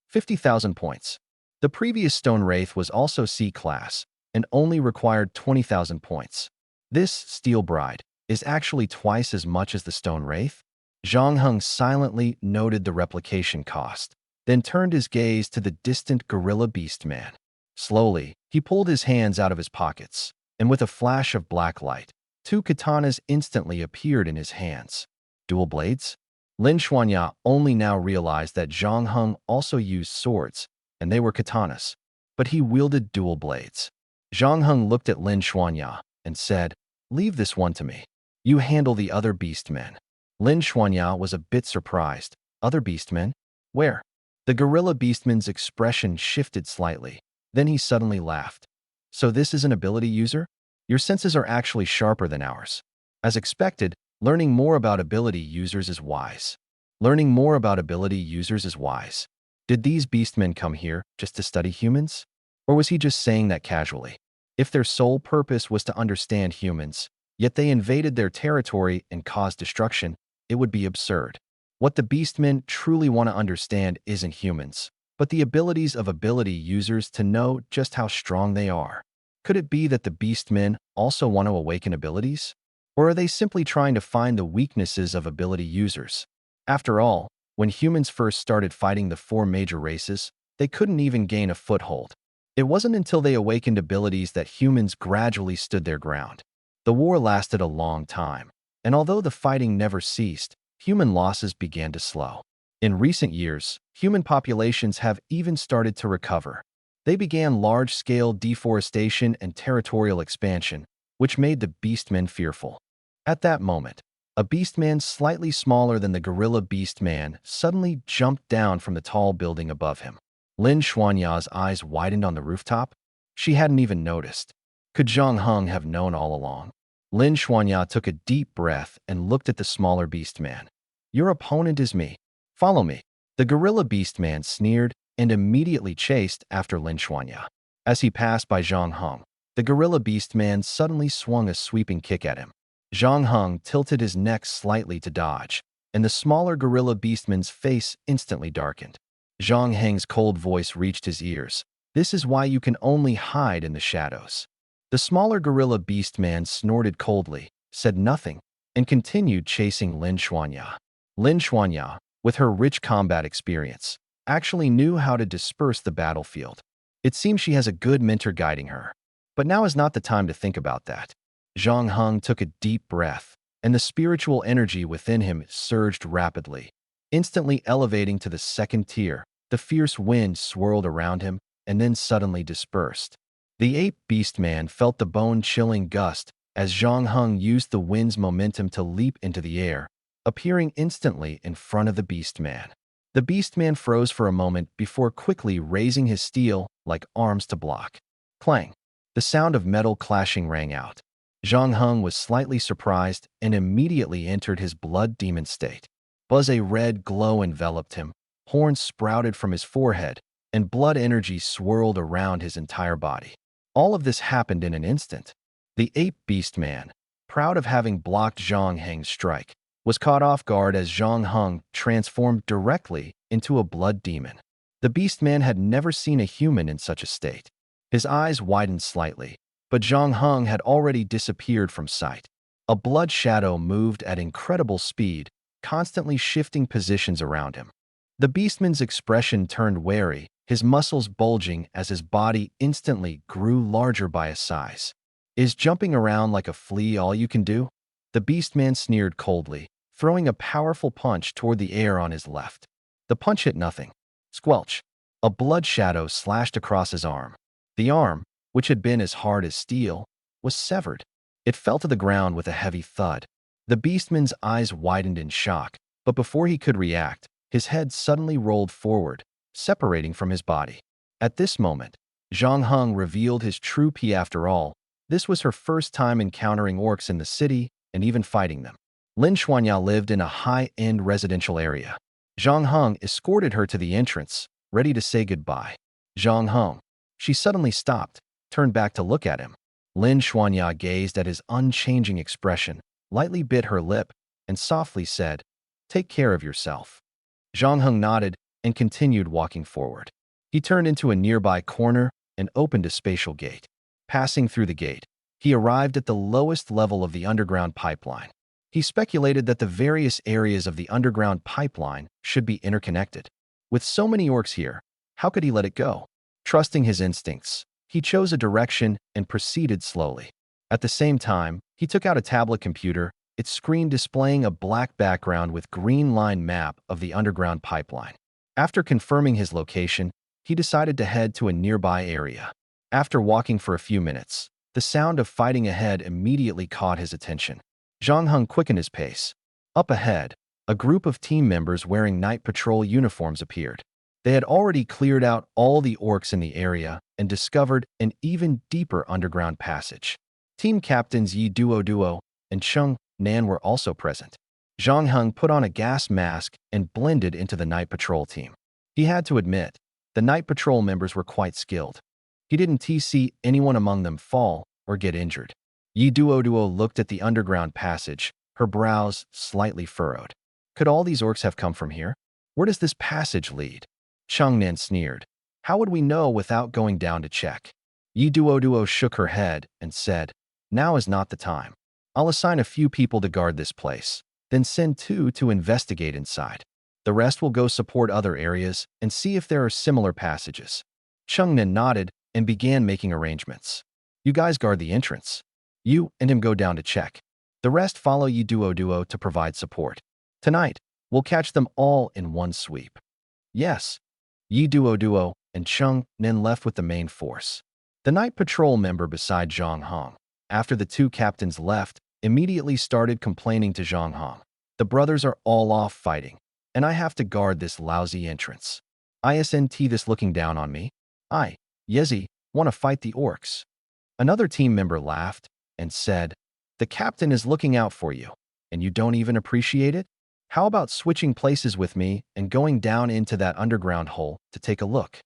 50,000 points. The previous Stone Wraith was also C-Class and only required 20,000 points. This Steel Bride is actually twice as much as the stone wraith? Zhang Heng silently noted the replication cost, then turned his gaze to the distant gorilla beast man. Slowly, he pulled his hands out of his pockets, and with a flash of black light, two katanas instantly appeared in his hands. Dual blades? Lin Xuanya only now realized that Zhang Heng also used swords, and they were katanas, but he wielded dual blades. Zhang Heng looked at Lin Xuanya and said, "Leave this one to me. You handle the other beastmen." Lin Xuanya was a bit surprised. Other beastmen? Where? The gorilla beastman's expression shifted slightly. Then he suddenly laughed. "So this is an ability user? Your senses are actually sharper than ours." As expected, learning more about ability users is wise. Learning more about ability users is wise. Did these beastmen come here just to study humans? Or was he just saying that casually? If their sole purpose was to understand humans, yet they invaded their territory and caused destruction, it would be absurd. What the beastmen truly want to understand isn't humans, but the abilities of ability users to know just how strong they are. Could it be that the beastmen also want to awaken abilities? Or are they simply trying to find the weaknesses of ability users? After all, when humans first started fighting the four major races, they couldn't even gain a foothold. It wasn't until they awakened abilities that humans gradually stood their ground. The war lasted a long time, and although the fighting never ceased, human losses began to slow. In recent years, human populations have even started to recover. They began large-scale deforestation and territorial expansion, which made the beastmen fearful. At that moment, a beastman slightly smaller than the gorilla beastman suddenly jumped down from the tall building above him. Lin Xuanya's eyes widened on the rooftop. She hadn't even noticed. Could Zhang Heng have known all along? Lin Xuanya took a deep breath and looked at the smaller beastman. "Your opponent is me. Follow me." The gorilla beastman sneered and immediately chased after Lin Xuanya. As he passed by Zhang Heng, the gorilla beastman suddenly swung a sweeping kick at him. Zhang Heng tilted his neck slightly to dodge, and the smaller gorilla beastman's face instantly darkened. Zhang Heng's cold voice reached his ears. "This is why you can only hide in the shadows." The smaller gorilla beastman snorted coldly, said nothing, and continued chasing Lin Xuanya. Lin Xuanya, with her rich combat experience, actually knew how to disperse the battlefield. It seems she has a good mentor guiding her. But now is not the time to think about that. Zhang Heng took a deep breath, and the spiritual energy within him surged rapidly. Instantly elevating to the second tier, the fierce wind swirled around him and then suddenly dispersed. The ape beastman felt the bone-chilling gust as Zhang Heng used the wind's momentum to leap into the air, appearing instantly in front of the beastman. The beastman froze for a moment before quickly raising his steel-like arms to block. Clang! The sound of metal clashing rang out. Zhang Heng was slightly surprised and immediately entered his blood demon state. A red glow enveloped him, horns sprouted from his forehead, and blood energy swirled around his entire body. All of this happened in an instant. The ape beastman, proud of having blocked Zhang Heng's strike, was caught off guard as Zhang Heng transformed directly into a blood demon. The beastman had never seen a human in such a state. His eyes widened slightly, but Zhang Heng had already disappeared from sight. A blood shadow moved at incredible speed, constantly shifting positions around him. The beastman's expression turned wary, his muscles bulging as his body instantly grew larger by a size. "Is jumping around like a flea all you can do?" The beastman sneered coldly, throwing a powerful punch toward the air on his left. The punch hit nothing. Squelch! A blood shadow slashed across his arm. The arm, which had been as hard as steel, was severed. It fell to the ground with a heavy thud. The beastman's eyes widened in shock, but before he could react, his head suddenly rolled forward, separating from his body. At this moment, Zhang Heng revealed his true P. After all, this was her first time encountering orcs in the city and even fighting them. Lin Xuanya lived in a high-end residential area. Zhang Heng escorted her to the entrance, ready to say goodbye. "Zhang Heng." She suddenly stopped, turned back to look at him. Lin Xuanya gazed at his unchanging expression, lightly bit her lip, and softly said, "Take care of yourself." Zhang Heng nodded and continued walking forward. He turned into a nearby corner and opened a spatial gate. Passing through the gate, He arrived at the lowest level of the underground pipeline. He speculated that the various areas of the underground pipeline should be interconnected. With so many orcs here, how could he let it go? Trusting his instincts, he chose a direction and proceeded slowly. At the same time, he took out a tablet computer, its screen displaying a black background with green-line map of the underground pipeline. After confirming his location, he decided to head to a nearby area. After walking for a few minutes, the sound of fighting ahead immediately caught his attention. Zhang Heng quickened his pace. Up ahead, a group of team members wearing night patrol uniforms appeared. They had already cleared out all the orcs in the area and discovered an even deeper underground passage. Team captains Yi Duo and Cheng Nan were also present. Zhang Heng put on a gas mask and blended into the night patrol team. He had to admit, the night patrol members were quite skilled. He didn't see anyone among them fall or get injured. Yi Duo looked at the underground passage, her brows slightly furrowed. Could all these orcs have come from here? Where does this passage lead? Cheng Nan sneered. How would we know without going down to check? Yi Duo shook her head and said, now is not the time. I'll assign a few people to guard this place, then send 2 to investigate inside. The rest will go support other areas and see if there are similar passages. Cheng Nan nodded and began making arrangements. You guys guard the entrance. You and him go down to check. The rest follow Yi Duo to provide support. Tonight, we'll catch them all in one sweep. Yes. Yi Duo and Cheng Nan left with the main force. The night patrol member beside Zhang Heng, after the 2 captains left, immediately started complaining to Zhang Heng. The brothers are all off fighting, and I have to guard this lousy entrance. Isn't this looking down on me? Yezi, want to fight the orcs. Another team member laughed and said, the captain is looking out for you, and you don't even appreciate it? How about switching places with me and going down into that underground hole to take a look?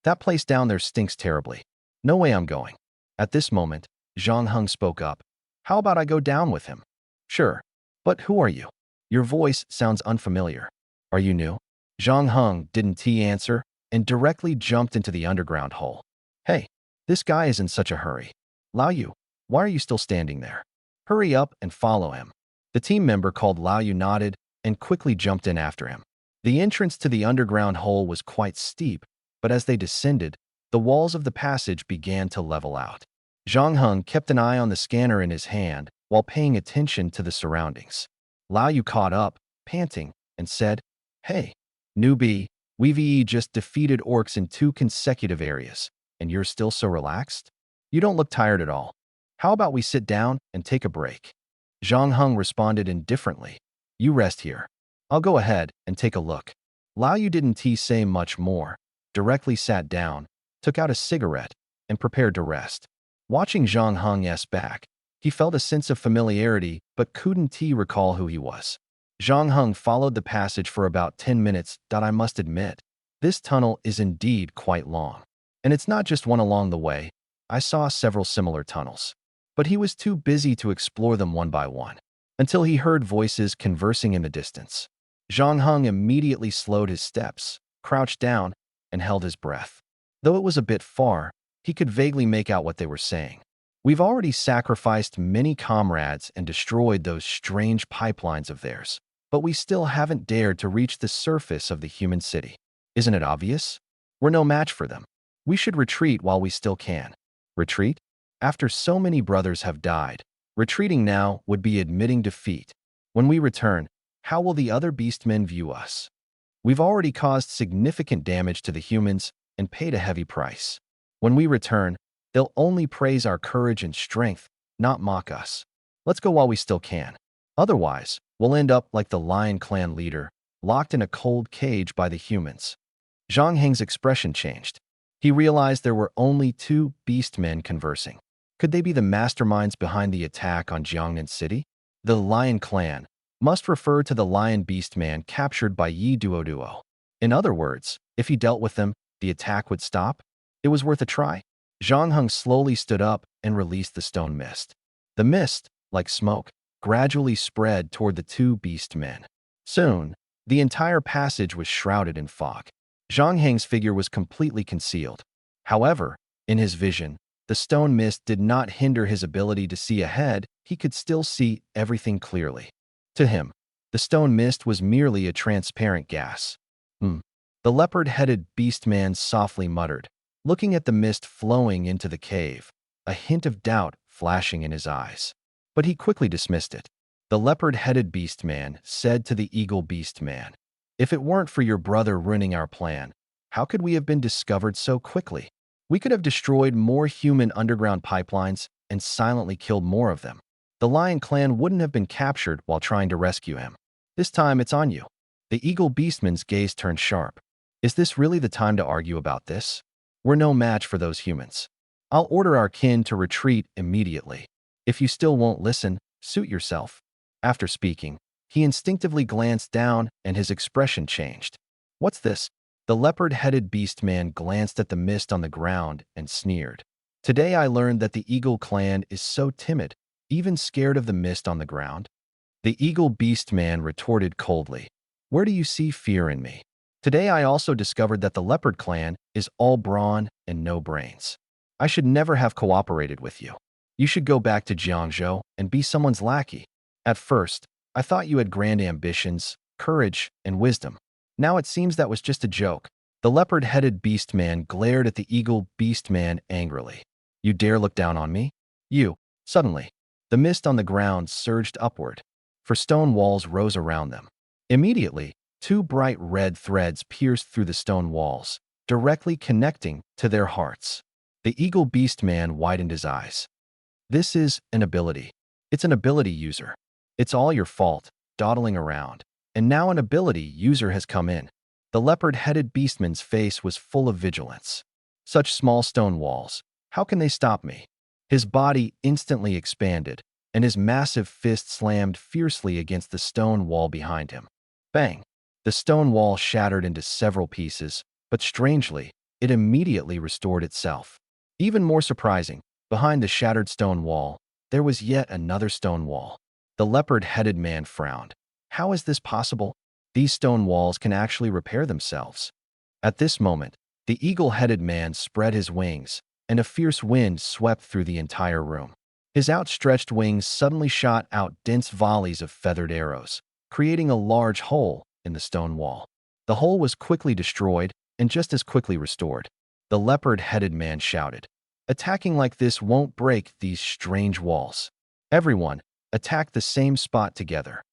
That place down there stinks terribly. No way I'm going. At this moment, Zhang Heng spoke up. How about I go down with him? Sure. But who are you? Your voice sounds unfamiliar. Are you new? Zhang Heng didn't answer and directly jumped into the underground hole. Hey, this guy is in such a hurry. Lao Yu, why are you still standing there? Hurry up and follow him. The team member called Lao Yu nodded and quickly jumped in after him. The entrance to the underground hole was quite steep, but as they descended, the walls of the passage began to level out. Zhang Heng kept an eye on the scanner in his hand while paying attention to the surroundings. Lao Yu caught up, panting, and said, Hey, newbie, we've just defeated orcs in 2 consecutive areas, and you're still so relaxed? You don't look tired at all. How about we sit down and take a break? Zhang Heng responded indifferently. You rest here. I'll go ahead and take a look. Lao Yu didn't say much more, directly sat down, took out a cigarette, and prepared to rest. Watching Zhang Heng's back, he felt a sense of familiarity but couldn't recall who he was. Zhang Heng followed the passage for about 10 minutes. I must admit, this tunnel is indeed quite long. And it's not just one along the way. I saw several similar tunnels. But he was too busy to explore them one by one, until he heard voices conversing in the distance. Zhang Heng immediately slowed his steps, crouched down, and held his breath. Though it was a bit far, he could vaguely make out what they were saying. We've already sacrificed many comrades and destroyed those strange pipelines of theirs, but we still haven't dared to reach the surface of the human city. Isn't it obvious? We're no match for them. We should retreat while we still can. Retreat? After so many brothers have died, retreating now would be admitting defeat. When we return, how will the other beastmen view us? We've already caused significant damage to the humans and paid a heavy price. When we return, they'll only praise our courage and strength, not mock us. Let's go while we still can. Otherwise, we'll end up like the Lion Clan leader, locked in a cold cage by the humans. Zhang Heng's expression changed. He realized there were only 2 beastmen conversing. Could they be the masterminds behind the attack on Jiangnan City? The Lion Clan must refer to the Lion Beastman captured by Yi Duo. In other words, if he dealt with them, the attack would stop? It was worth a try. Zhang Heng slowly stood up and released the stone mist. The mist, like smoke, gradually spread toward the 2 beastmen. Soon, the entire passage was shrouded in fog. Zhang Heng's figure was completely concealed. However, in his vision, The stone mist did not hinder his ability to see ahead. He could still see everything clearly. To him, the stone mist was merely a transparent gas. Hmm. The leopard-headed beast-man softly muttered, looking at the mist flowing into the cave, a hint of doubt flashing in his eyes. But he quickly dismissed it. The leopard-headed beast-man said to the eagle beast-man, "If it weren't for your brother ruining our plan, how could we have been discovered so quickly? We could have destroyed more human underground pipelines and silently killed more of them. The Lion clan wouldn't have been captured while trying to rescue him. This time it's on you." The eagle beastman's gaze turned sharp. "Is this really the time to argue about this? We're no match for those humans. I'll order our kin to retreat immediately. If you still won't listen, suit yourself." After speaking, he instinctively glanced down and his expression changed. "What's this?" The leopard-headed beast-man glanced at the mist on the ground and sneered. "Today I learned that the Eagle clan is so timid, even scared of the mist on the ground." The Eagle beast-man retorted coldly, "Where do you see fear in me? Today I also discovered that the leopard clan is all brawn and no brains. I should never have cooperated with you. You should go back to Jiangzhou and be someone's lackey. At first, I thought you had grand ambitions, courage, and wisdom. Now it seems that was just a joke." The leopard-headed beast-man glared at the eagle beast-man angrily. "You dare look down on me? You." Suddenly, the mist on the ground surged upward, for stone walls rose around them. Immediately, two bright red threads pierced through the stone walls, directly connecting to their hearts. The eagle beast-man widened his eyes. "This is an ability. It's an ability user. It's all your fault, dawdling around. And now an ability user has come in." The leopard-headed beastman's face was full of vigilance. "Such small stone walls, how can they stop me?" His body instantly expanded, and his massive fist slammed fiercely against the stone wall behind him. Bang! The stone wall shattered into several pieces, but strangely, it immediately restored itself. Even more surprising, behind the shattered stone wall, there was yet another stone wall. The leopard-headed man frowned. "How is this possible? These stone walls can actually repair themselves." At this moment, the eagle-headed man spread his wings, and a fierce wind swept through the entire room. His outstretched wings suddenly shot out dense volleys of feathered arrows, creating a large hole in the stone wall. The hole was quickly destroyed and just as quickly restored. The leopard-headed man shouted, "Attacking like this won't break these strange walls. Everyone, attack the same spot together."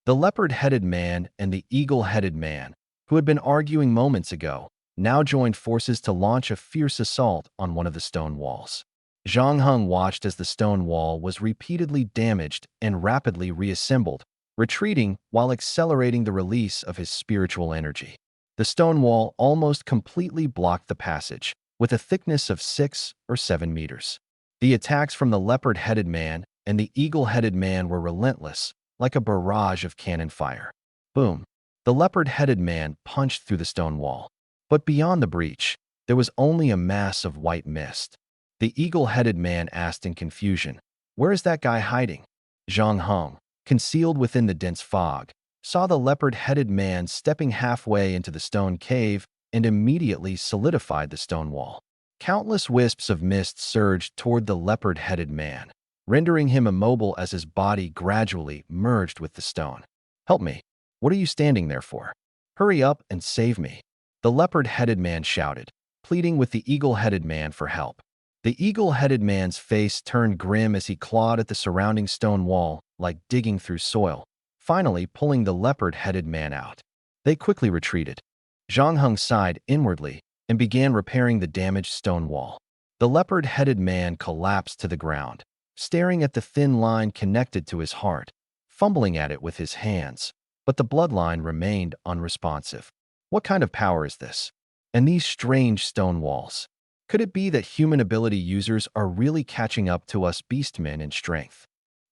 The leopard-headed man and the eagle-headed man, who had been arguing moments ago, now joined forces to launch a fierce assault on one of the stone walls. Zhang Heng watched as the stone wall was repeatedly damaged and rapidly reassembled, retreating while accelerating the release of his spiritual energy. The stone wall almost completely blocked the passage, with a thickness of 6 or 7 meters. The attacks from the leopard-headed man and the eagle-headed man were relentless, like a barrage of cannon fire. Boom! The leopard-headed man punched through the stone wall. But beyond the breach, there was only a mass of white mist. The eagle-headed man asked in confusion, "Where is that guy hiding?" Zhang Heng, concealed within the dense fog, saw the leopard-headed man stepping halfway into the stone cave and immediately solidified the stone wall. Countless wisps of mist surged toward the leopard-headed man, rendering him immobile as his body gradually merged with the stone. "Help me! What are you standing there for? Hurry up and save me!" The leopard-headed man shouted, pleading with the eagle-headed man for help. The eagle-headed man's face turned grim as he clawed at the surrounding stone wall like digging through soil, finally pulling the leopard-headed man out. They quickly retreated. Zhang Heng sighed inwardly and began repairing the damaged stone wall. The leopard-headed man collapsed to the ground, staring at the thin line connected to his heart, fumbling at it with his hands, but the bloodline remained unresponsive. What kind of power is this? And these strange stone walls? Could it be that human ability users are really catching up to us beastmen in strength?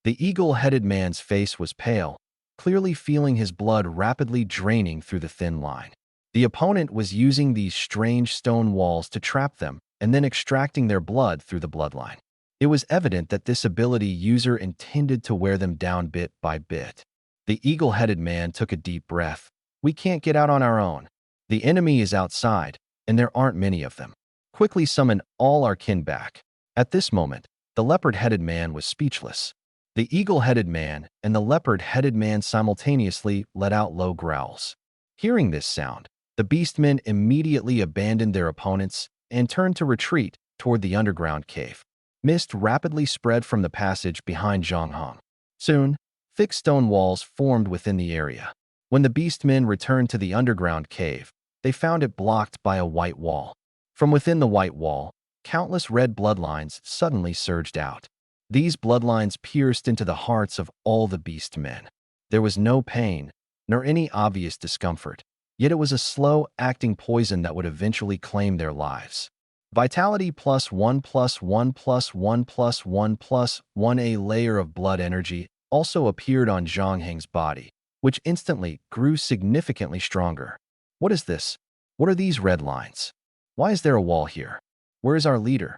The eagle-headed man's face was pale, clearly feeling his blood rapidly draining through the thin line. The opponent was using these strange stone walls to trap them and then extracting their blood through the bloodline. It was evident that this ability user intended to wear them down bit by bit. The eagle-headed man took a deep breath. "We can't get out on our own. The enemy is outside, and there aren't many of them. Quickly summon all our kin back." At this moment, the leopard-headed man was speechless. The eagle-headed man and the leopard-headed man simultaneously let out low growls. Hearing this sound, the beastmen immediately abandoned their opponents and turned to retreat toward the underground cave. Mist rapidly spread from the passage behind Zhang Heng. Soon, thick stone walls formed within the area. When the beastmen returned to the underground cave, they found it blocked by a white wall. From within the white wall, countless red bloodlines suddenly surged out. These bloodlines pierced into the hearts of all the beastmen. There was no pain, nor any obvious discomfort, yet it was a slow-acting poison that would eventually claim their lives. Vitality +1 +1 +1 +1 +1. A layer of blood energy also appeared on Zhang Heng's body, which instantly grew significantly stronger. What is this? What are these red lines? Why is there a wall here? Where is our leader?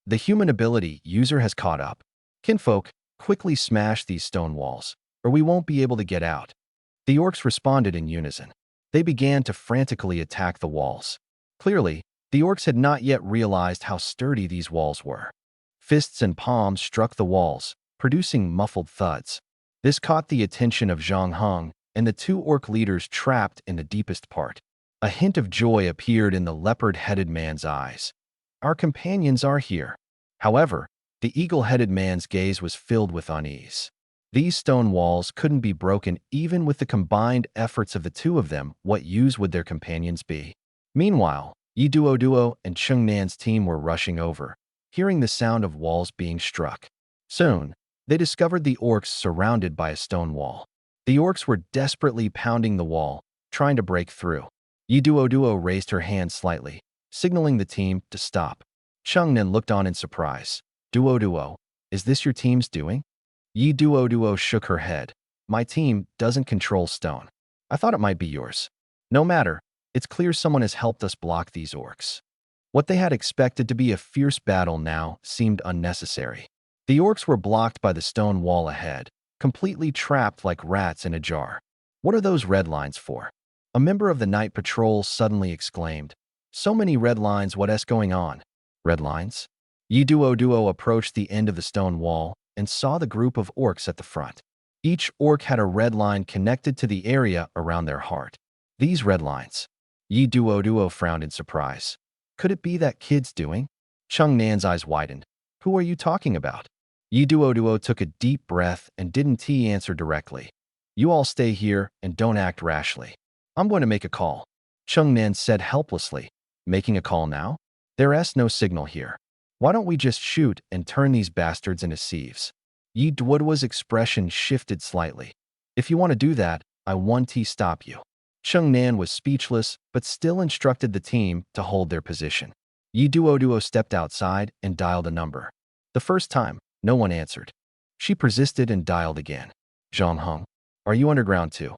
The human ability user has caught up. Kinfolk, quickly smash these stone walls, or we won't be able to get out. The orcs responded in unison. They began to frantically attack the walls. Clearly, the orcs had not yet realized how sturdy these walls were. Fists and palms struck the walls, producing muffled thuds. This caught the attention of Zhang Heng and the two orc leaders trapped in the deepest part. A hint of joy appeared in the leopard-headed man's eyes. Our companions are here. However, the eagle-headed man's gaze was filled with unease. These stone walls couldn't be broken even with the combined efforts of the two of them. What use would their companions be? Meanwhile, Yi Duo and Cheng Nan's team were rushing over, hearing the sound of walls being struck. Soon, they discovered the orcs surrounded by a stone wall. The orcs were desperately pounding the wall, trying to break through. Yi Duo raised her hand slightly, signaling the team to stop. Cheng Nan looked on in surprise. Duo, is this your team's doing? Yi Duo shook her head. My team doesn't control stone. I thought it might be yours. No matter, it's clear someone has helped us block these orcs. What they had expected to be a fierce battle now seemed unnecessary. The orcs were blocked by the stone wall ahead, completely trapped like rats in a jar. What are those red lines for? A member of the night patrol suddenly exclaimed. So many red lines, what's going on? Red lines? Yi Duo approached the end of the stone wall and saw the group of orcs at the front. Each orc had a red line connected to the area around their heart. These red lines. Yi Duo frowned in surprise. Could it be that kid's doing? Cheng Nan's eyes widened. Who are you talking about? Yi Duo took a deep breath and didn't answer directly. You all stay here and don't act rashly. I'm going to make a call. Cheng Nan said helplessly. Making a call now? There's no signal here. Why don't we just shoot and turn these bastards into sieves? Yi Duo's expression shifted slightly. If you want to do that, I won't stop you. Cheng Nan was speechless, but still instructed the team to hold their position. Yi Duo stepped outside and dialed a number. The first time, no one answered. She persisted and dialed again. Zhang Heng, are you underground too?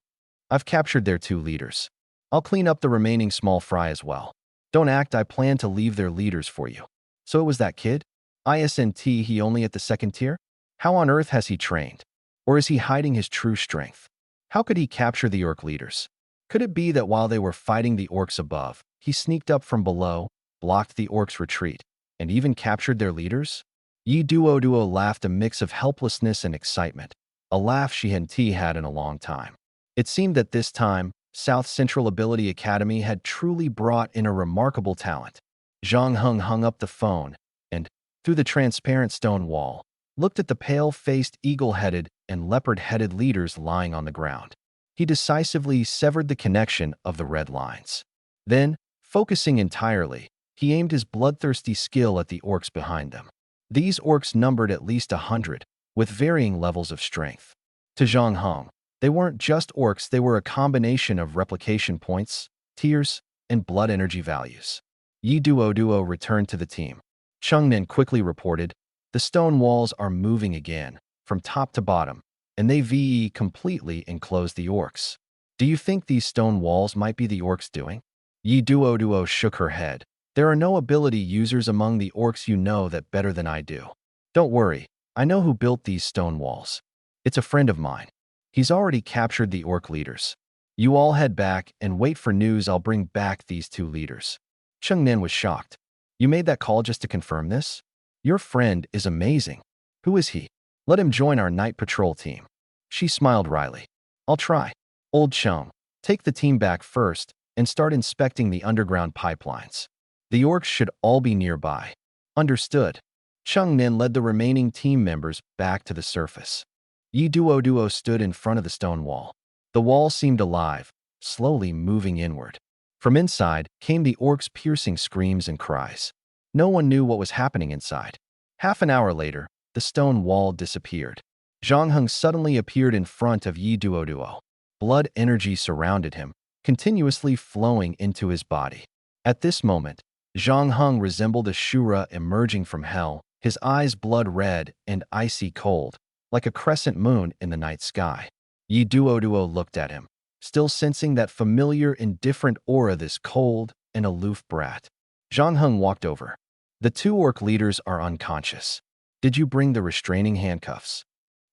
I've captured their two leaders. I'll clean up the remaining small fry as well. Don't act, I plan to leave their leaders for you. So it was that kid? Isn't he only at the second tier? How on earth has he trained? Or is he hiding his true strength? How could he capture the orc leaders? Could it be that while they were fighting the orcs above, he sneaked up from below, blocked the orcs' retreat, and even captured their leaders? Yi Duo laughed, a mix of helplessness and excitement, a laugh she hadn't had in a long time. It seemed that this time, South Central Ability Academy had truly brought in a remarkable talent. Zhang Heng hung up the phone and, through the transparent stone wall, looked at the pale-faced eagle-headed and leopard-headed leaders lying on the ground. He decisively severed the connection of the red lines. Then, focusing entirely, he aimed his bloodthirsty skill at the orcs behind them. These orcs numbered at least 100, with varying levels of strength. To Zhang Heng, they weren't just orcs, they were a combination of replication points, tiers, and blood energy values. Yi Duo returned to the team. Cheng Nan quickly reported, the stone walls are moving again, from top to bottom, and they completely enclosed the orcs. Do you think these stone walls might be the orcs doing? Yi Duo shook her head. There are no ability users among the orcs, you know that better than I do. Don't worry, I know who built these stone walls. It's a friend of mine. He's already captured the orc leaders. You all head back and wait for news. I'll bring back these two leaders. Cheng Nan was shocked. You made that call just to confirm this? Your friend is amazing. Who is he? Let him join our night patrol team. She smiled wryly. I'll try. Old Chung, take the team back first and start inspecting the underground pipelines. The orcs should all be nearby. Understood. Chung Nin led the remaining team members back to the surface. Yi Duo stood in front of the stone wall. The wall seemed alive, slowly moving inward. From inside came the orcs' piercing screams and cries. No one knew what was happening inside. Half an hour later, the stone wall disappeared. Zhang Heng suddenly appeared in front of Yi Duo. Blood energy surrounded him, continuously flowing into his body. At this moment, Zhang Heng resembled a Shura emerging from hell, his eyes blood red and icy cold, like a crescent moon in the night sky. Yi Duo looked at him, still sensing that familiar, indifferent aura, this cold and aloof brat. Zhang Heng walked over. The two orc leaders are unconscious. Did you bring the restraining handcuffs?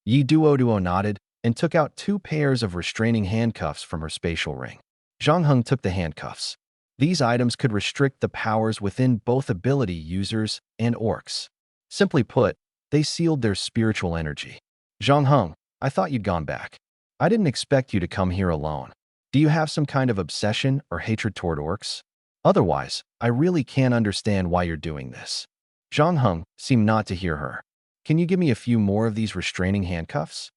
Yi Duo nodded and took out 2 pairs of restraining handcuffs from her spatial ring. Zhang Heng took the handcuffs. These items could restrict the powers within both ability users and orcs. Simply put, they sealed their spiritual energy. Zhang Heng, I thought you'd gone back. I didn't expect you to come here alone. Do you have some kind of obsession or hatred toward orcs? Otherwise, I really can't understand why you're doing this. Zhang Heng seemed not to hear her. Can you give me a few more of these restraining handcuffs?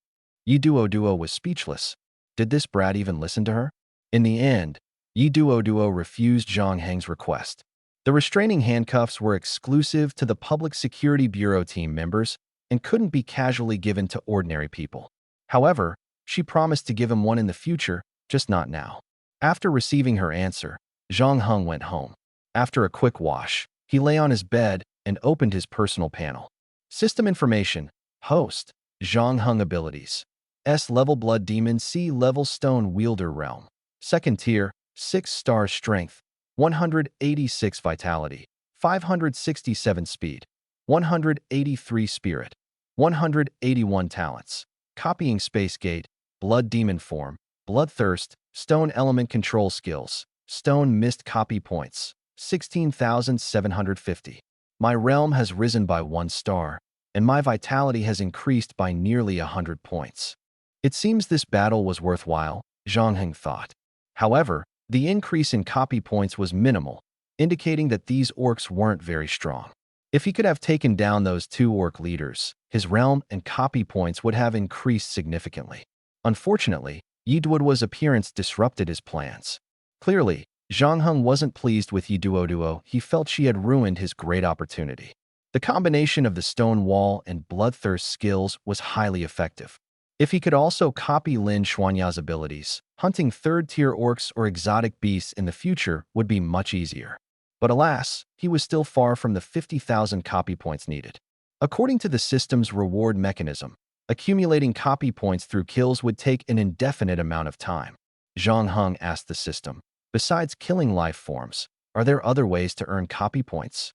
Yi Duo was speechless. Did this brat even listen to her? In the end, Yi Duo refused Zhang Heng's request. The restraining handcuffs were exclusive to the Public Security Bureau team members and couldn't be casually given to ordinary people. However, she promised to give him one in the future, just not now. After receiving her answer, Zhang Heng went home. After a quick wash, he lay on his bed and opened his personal panel. System information. Host. Zhang Heng abilities. S-level Blood Demon, C-level Stone Wielder Realm. Second tier, 6-star Strength, 186 Vitality, 567 Speed, 183 Spirit, 181 Talents. Copying Space Gate, Blood Demon Form, Bloodthirst, Stone Element Control Skills, Stone Mist Copy Points, 16,750. My realm has risen by 1 star, and my vitality has increased by nearly 100 points. It seems this battle was worthwhile, Zhang Heng thought. However, the increase in copy points was minimal, indicating that these orcs weren't very strong. If he could have taken down those 2 orc leaders, his realm and copy points would have increased significantly. Unfortunately, Yi Duo's appearance disrupted his plans. Clearly, Zhang Heng wasn't pleased with Yi Duo. He felt she had ruined his great opportunity. The combination of the stone wall and bloodthirst skills was highly effective. If he could also copy Lin Xuanya's abilities, hunting 3rd-tier orcs or exotic beasts in the future would be much easier. But alas, he was still far from the 50,000 copy points needed. According to the system's reward mechanism, accumulating copy points through kills would take an indefinite amount of time. Zhang Heng asked the system, besides killing life forms, are there other ways to earn copy points?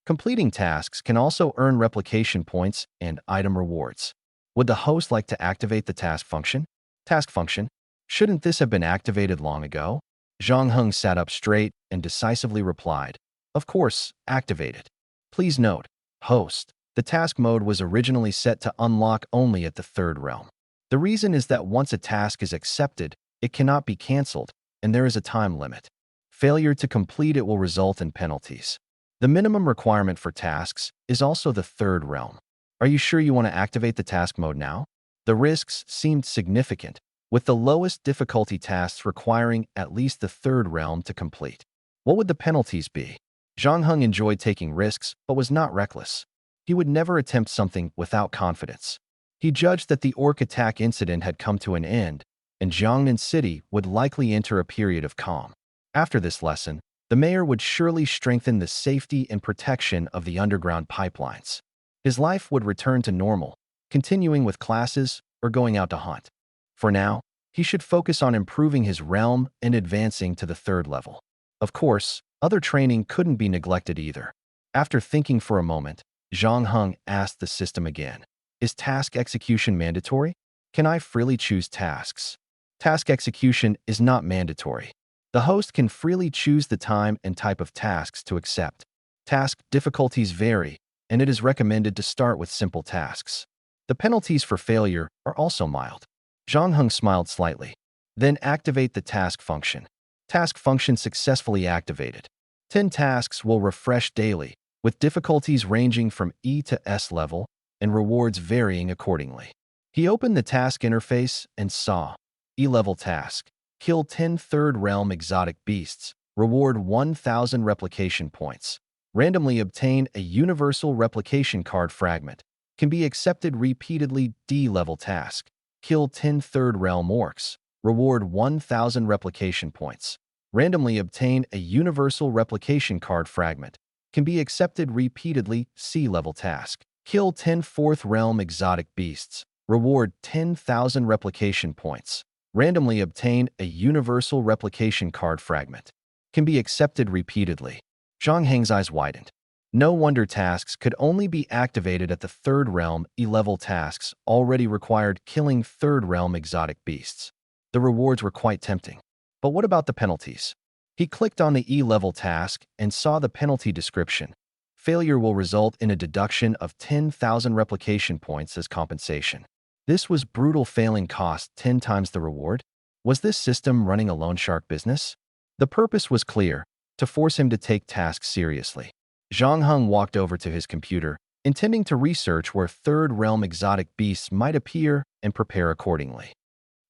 Completing tasks can also earn replication points and item rewards. Would the host like to activate the task function? Task function? Shouldn't this have been activated long ago? Zhang Heng sat up straight and decisively replied, of course, activate it. Please note, host, the task mode was originally set to unlock only at the 3rd realm. The reason is that once a task is accepted, it cannot be cancelled, and there is a time limit. Failure to complete it will result in penalties. The minimum requirement for tasks is also the 3rd realm. Are you sure you want to activate the task mode now? The risks seemed significant, with the lowest difficulty tasks requiring at least the 3rd realm to complete. What would the penalties be? Zhang Heng enjoyed taking risks, but was not reckless. He would never attempt something without confidence. He judged that the orc attack incident had come to an end, and Jiangnan City would likely enter a period of calm. After this lesson, the mayor would surely strengthen the safety and protection of the underground pipelines. His life would return to normal, continuing with classes or going out to hunt. For now, he should focus on improving his realm and advancing to the 3rd level. Of course, other training couldn't be neglected either. After thinking for a moment, Zhang Heng asked the system again, is task execution mandatory? Can I freely choose tasks? Task execution is not mandatory. The host can freely choose the time and type of tasks to accept. Task difficulties vary, and it is recommended to start with simple tasks. The penalties for failure are also mild. Zhang Heng smiled slightly. Then activate the task function. Task function successfully activated. 10 tasks will refresh daily, with difficulties ranging from E to S level and rewards varying accordingly. He opened the task interface and saw E-level task. Kill 10 third realm exotic beasts. Reward 1,000 replication points. Randomly obtain a universal replication card fragment. Can be accepted repeatedly. D-level task. Kill 10 third realm orcs. Reward 1,000 replication points. Randomly obtain a universal replication card fragment. Can be accepted repeatedly. C-level task. Kill 10 fourth realm exotic beasts. Reward 10,000 replication points. Randomly obtain a universal replication card fragment. Can be accepted repeatedly. Zhang Heng's eyes widened. No wonder tasks could only be activated at the third realm. E-level tasks already required killing third realm exotic beasts. The rewards were quite tempting. But what about the penalties? He clicked on the E-level task and saw the penalty description. Failure will result in a deduction of 10,000 replication points as compensation. This was brutal. Failing cost 10 times the reward. Was this system running a loan shark business? The purpose was clear, to force him to take tasks seriously. Zhang Heng walked over to his computer, intending to research where third realm exotic beasts might appear and prepare accordingly.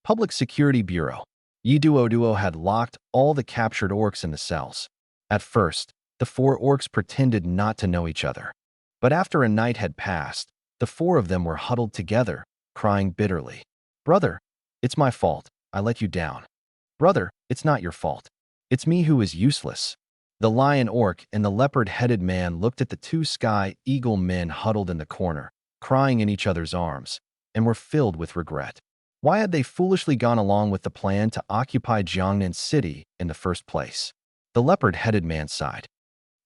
Public Security Bureau. Yi Duo had locked all the captured orcs in the cells. At first, the 4 orcs pretended not to know each other. But after a night had passed, the 4 of them were huddled together, crying bitterly. "Brother, it's my fault. I let you down. Brother, it's not your fault. It's me who is useless." The lion orc and the leopard-headed man looked at the 2 sky eagle men huddled in the corner, crying in each other's arms, and were filled with regret. Why had they foolishly gone along with the plan to occupy Jiangnan City in the first place? The leopard-headed man sighed.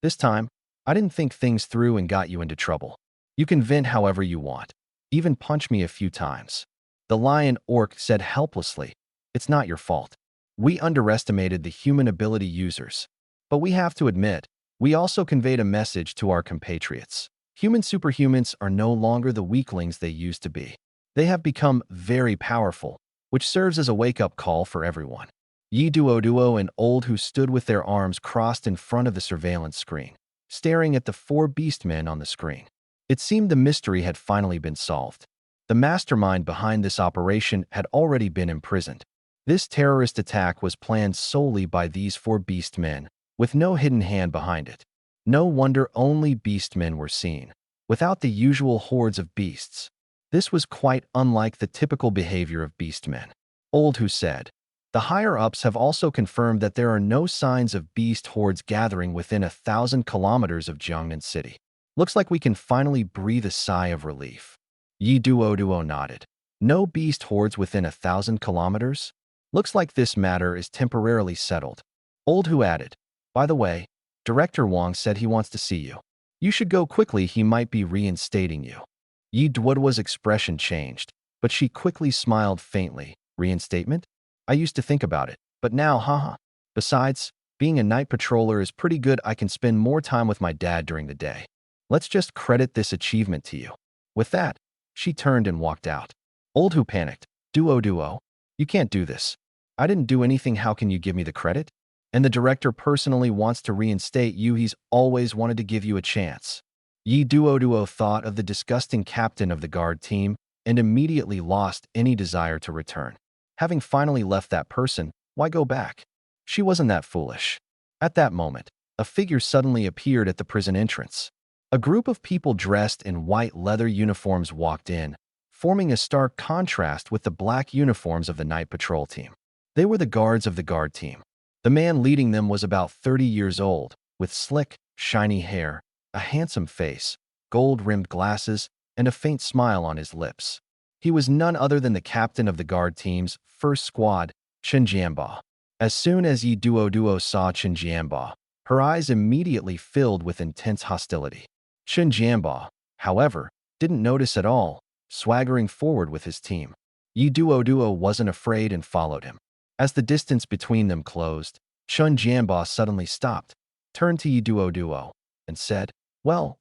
"This time, I didn't think things through and got you into trouble. You can vent however you want. Even punch me a few times." The lion orc said helplessly, "It's not your fault. We underestimated the human ability users. But we have to admit, we also conveyed a message to our compatriots. Human superhumans are no longer the weaklings they used to be. They have become very powerful, which serves as a wake-up call for everyone." Yi Duo and Old who stood with their arms crossed in front of the surveillance screen, staring at the 4 beastmen on the screen. It seemed the mystery had finally been solved. The mastermind behind this operation had already been imprisoned. This terrorist attack was planned solely by these 4 beastmen, with no hidden hand behind it. No wonder only beastmen were seen, without the usual hordes of beasts. This was quite unlike the typical behavior of beastmen. Old who said, "The higher-ups have also confirmed that there are no signs of beast hordes gathering within 1,000 kilometers of Jiangnan City. Looks like we can finally breathe a sigh of relief." Yi Duo nodded. "No beast hordes within 1,000 kilometers? Looks like this matter is temporarily settled." Old who added, "By the way, Director Wang said he wants to see you. You should go quickly, he might be reinstating you." Yi Duo's expression changed, but she quickly smiled faintly. "Reinstatement? I used to think about it, but now, haha. Besides, being a night patroller is pretty good. I can spend more time with my dad during the day. Let's just credit this achievement to you." With that, she turned and walked out. Old who panicked. Duo, you can't do this. I didn't do anything. How can you give me the credit? And the director personally wants to reinstate you. He's always wanted to give you a chance." Yi Duo thought of the disgusting captain of the guard team and immediately lost any desire to return. Having finally left that person, why go back? She wasn't that foolish. At that moment, a figure suddenly appeared at the prison entrance. A group of people dressed in white leather uniforms walked in, forming a stark contrast with the black uniforms of the night patrol team. They were the guards of the guard team. The man leading them was about 30 years old, with slick, shiny hair, a handsome face, gold-rimmed glasses, and a faint smile on his lips. He was none other than the captain of the guard team's first squad, Chen Jianba. As soon as Yi Duo saw Chen Jianba, her eyes immediately filled with intense hostility. Chen Jianba, however, didn't notice at all, swaggering forward with his team. Yi Duo wasn't afraid and followed him. As the distance between them closed, Chen Jianba suddenly stopped, turned to Yi Duo, and said, Well,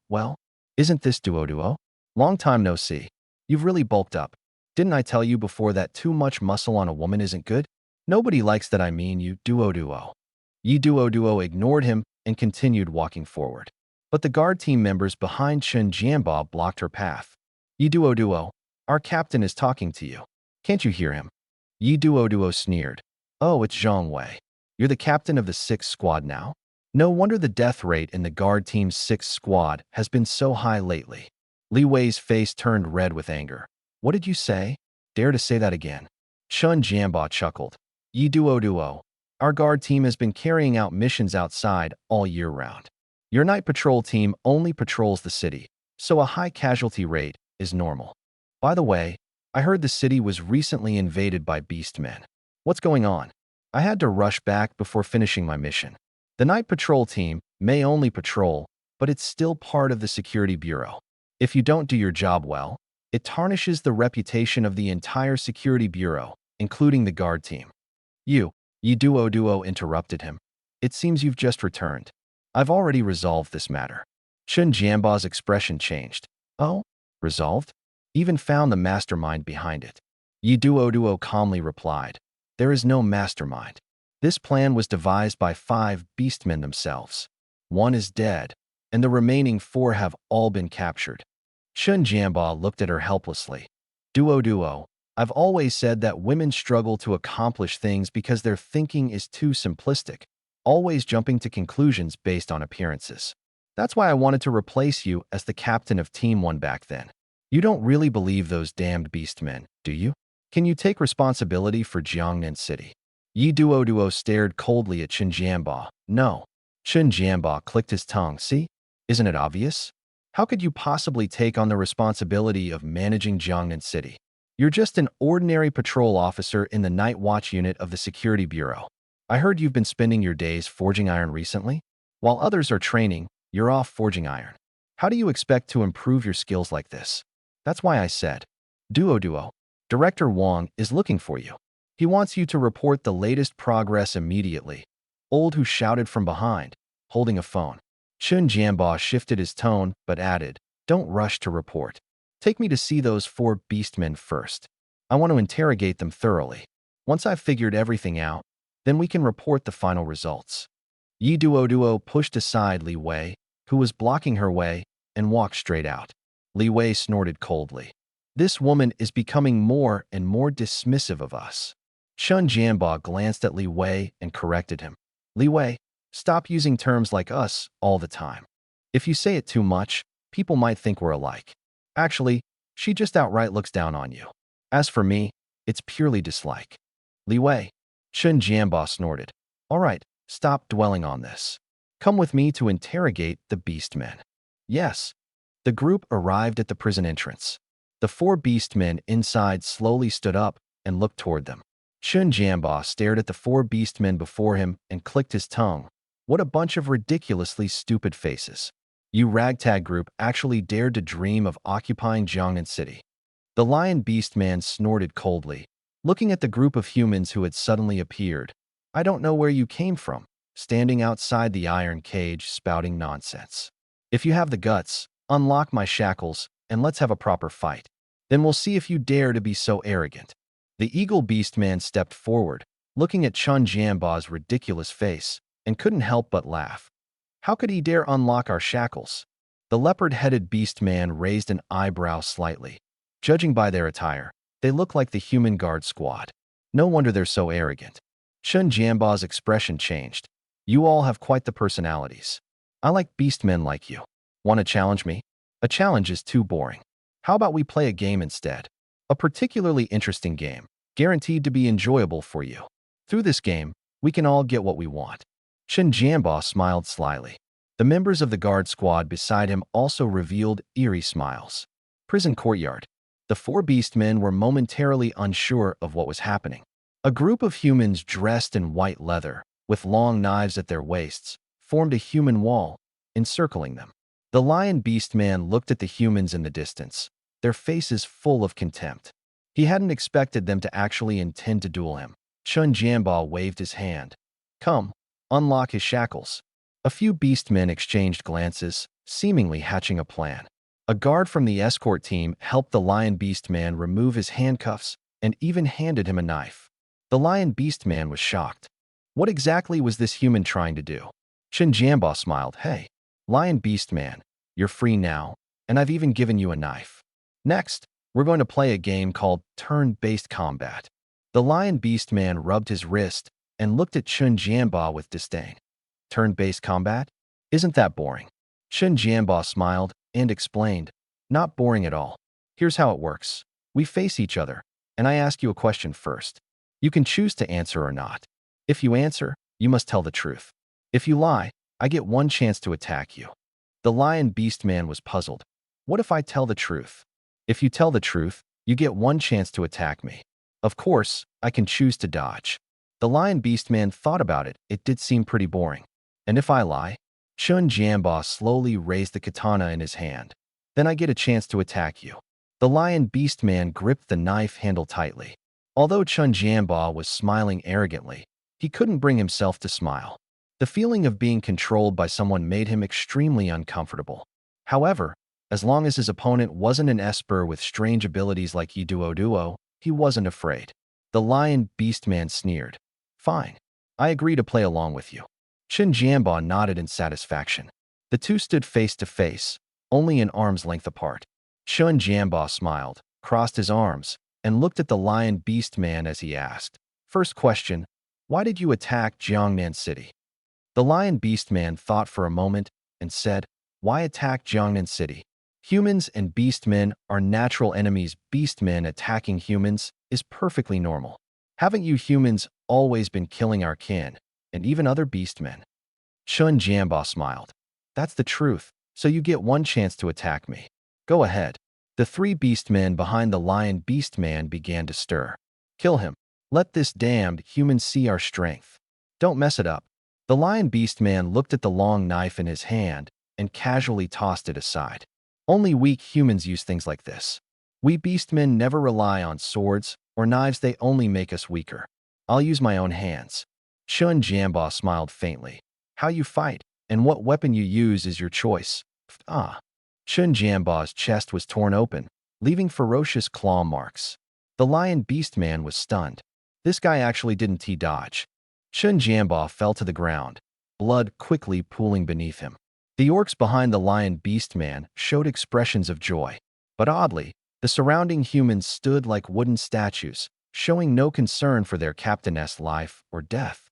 Isn't this Duo? Long time no see. You've really bulked up. Didn't I tell you before that too much muscle on a woman isn't good? Nobody likes that, I mean you, Duo. Yi Duo ignored him and continued walking forward. But the guard team members behind Chen Jianba blocked her path. Yi Duo, our captain is talking to you. Can't you hear him? Yi Duo sneered. Oh, it's Zhang Wei. You're the captain of the 6th squad now? No wonder the death rate in the guard team's 6th squad has been so high lately. Li Wei's face turned red with anger. What did you say? Dare to say that again. Chen Jianba chuckled. Yi Duo, our guard team has been carrying out missions outside all year round. Your night patrol team only patrols the city, so a high casualty rate is normal. By the way, I heard the city was recently invaded by beastmen. What's going on? I had to rush back before finishing my mission. The night patrol team may only patrol, but it's still part of the security bureau. If you don't do your job well, it tarnishes the reputation of the entire security bureau, including the guard team. Yi Duo interrupted him. It seems you've just returned. I've already resolved this matter. Chen Jianba's expression changed. Oh? Resolved? Even found the mastermind behind it. Yi Duo calmly replied. There is no mastermind. This plan was devised by 5 beastmen themselves. 1 is dead, and the remaining 4 have all been captured. Chen Jianba looked at her helplessly. Duo, I've always said that women struggle to accomplish things because their thinking is too simplistic, always jumping to conclusions based on appearances. That's why I wanted to replace you as the captain of Team 1 back then. You don't really believe those damned beastmen, do you? Can you take responsibility for Jiangnan City? Yi Duo stared coldly at Chen Jianba. No. Chen Jianba clicked his tongue. See? Isn't it obvious? How could you possibly take on the responsibility of managing Jiangnan City? You're just an ordinary patrol officer in the night watch unit of the security bureau. I heard you've been spending your days forging iron recently. While others are training, you're off forging iron. How do you expect to improve your skills like this? That's why I said, Duo, Director Wang is looking for you. He wants you to report the latest progress immediately. Old who shouted from behind, holding a phone. Chen Jianba shifted his tone, but added, don't rush to report. Take me to see those 4 beastmen first. I want to interrogate them thoroughly. Once I've figured everything out, then we can report the final results. Yi Duo pushed aside Li Wei, who was blocking her way, and walked straight out. Li Wei snorted coldly. This woman is becoming more and more dismissive of us. Chen Jianba glanced at Li Wei and corrected him. Li Wei, stop using terms like us all the time. If you say it too much, people might think we're alike. Actually, she just outright looks down on you. As for me, it's purely dislike. Li Wei, Chen Jianba snorted. All right, stop dwelling on this. Come with me to interrogate the beastmen. Yes. The group arrived at the prison entrance. The 4 beastmen inside slowly stood up and looked toward them. Chen Jianba stared at the 4 beastmen before him and clicked his tongue. What a bunch of ridiculously stupid faces. You ragtag group actually dared to dream of occupying Jiangnan City. The lion beastman snorted coldly, looking at the group of humans who had suddenly appeared. I don't know where you came from, standing outside the iron cage spouting nonsense. If you have the guts, unlock my shackles and let's have a proper fight. Then we'll see if you dare to be so arrogant. The eagle beastman stepped forward, looking at Chen Jianba's ridiculous face, and couldn't help but laugh. How could he dare unlock our shackles? The leopard-headed beastman raised an eyebrow slightly. Judging by their attire, they look like the human guard squad. No wonder they're so arrogant. Chen Jianba's expression changed. You all have quite the personalities. I like beastmen like you. Want to challenge me? A challenge is too boring. How about we play a game instead? A particularly interesting game, guaranteed to be enjoyable for you. Through this game, we can all get what we want. Chen Jianba smiled slyly. The members of the guard squad beside him also revealed eerie smiles. Prison courtyard. The 4 beastmen were momentarily unsure of what was happening. A group of humans dressed in white leather, with long knives at their waists, formed a human wall, encircling them. The lion beastman looked at the humans in the distance, their faces full of contempt. He hadn't expected them to actually intend to duel him. Chen Jianba waved his hand. Come, unlock his shackles. A few beastmen exchanged glances, seemingly hatching a plan. A guard from the escort team helped the Lion Beast Man remove his handcuffs and even handed him a knife. The Lion Beast Man was shocked. What exactly was this human trying to do? Chen Jianbao smiled. Hey, Lion Beast Man, you're free now, and I've even given you a knife. Next, we're going to play a game called turn-based combat. The Lion Beast Man rubbed his wrist and looked at Chen Jianbao with disdain. Turn-based combat? Isn't that boring? Chen Jianbao smiled and explained, not boring at all. Here's how it works. We face each other, and I ask you a question first. You can choose to answer or not. If you answer, you must tell the truth. If you lie, I get one chance to attack you. The Lion Beast Man was puzzled. What if I tell the truth? If you tell the truth, you get one chance to attack me. Of course, I can choose to dodge. The Lion Beast Man thought about it. It did seem pretty boring. And if I lie? Chen Jianbao slowly raised the katana in his hand. Then I get a chance to attack you. The Lion Beast Man gripped the knife handle tightly. Although Chen Jianbao was smiling arrogantly, he couldn't bring himself to smile. The feeling of being controlled by someone made him extremely uncomfortable. However, as long as his opponent wasn't an esper with strange abilities like Duo, he wasn't afraid. The Lion Beast Man sneered. Fine. I agree to play along with you. Chen Jianbao nodded in satisfaction. The two stood face to face, only an arm's length apart. Chen Jianbao smiled, crossed his arms, and looked at the Lion Beast Man as he asked. First question, why did you attack Jiangnan City? The Lion Beast Man thought for a moment and said, why attack Jiangnan City? Humans and beastmen are natural enemies. Beastmen attacking humans is perfectly normal. Haven't you humans always been killing our kin, and even other beastmen? Chen Jianbao smiled. That's the truth, so you get one chance to attack me. Go ahead. The three beastmen behind the Lion Beast Man began to stir. Kill him. Let this damned human see our strength. Don't mess it up. The Lion Beast Man looked at the long knife in his hand and casually tossed it aside. Only weak humans use things like this. We beastmen never rely on swords or knives. They only make us weaker. I'll use my own hands. Chen Jianbao smiled faintly. How you fight and what weapon you use is your choice. Chen Jianbao's chest was torn open, leaving ferocious claw marks. The Lion Beast Man was stunned. This guy actually didn't dodge. Chen Jianbao fell to the ground, blood quickly pooling beneath him. The orcs behind the Lion Beast Man showed expressions of joy. But oddly, the surrounding humans stood like wooden statues, showing no concern for their captain's life or death.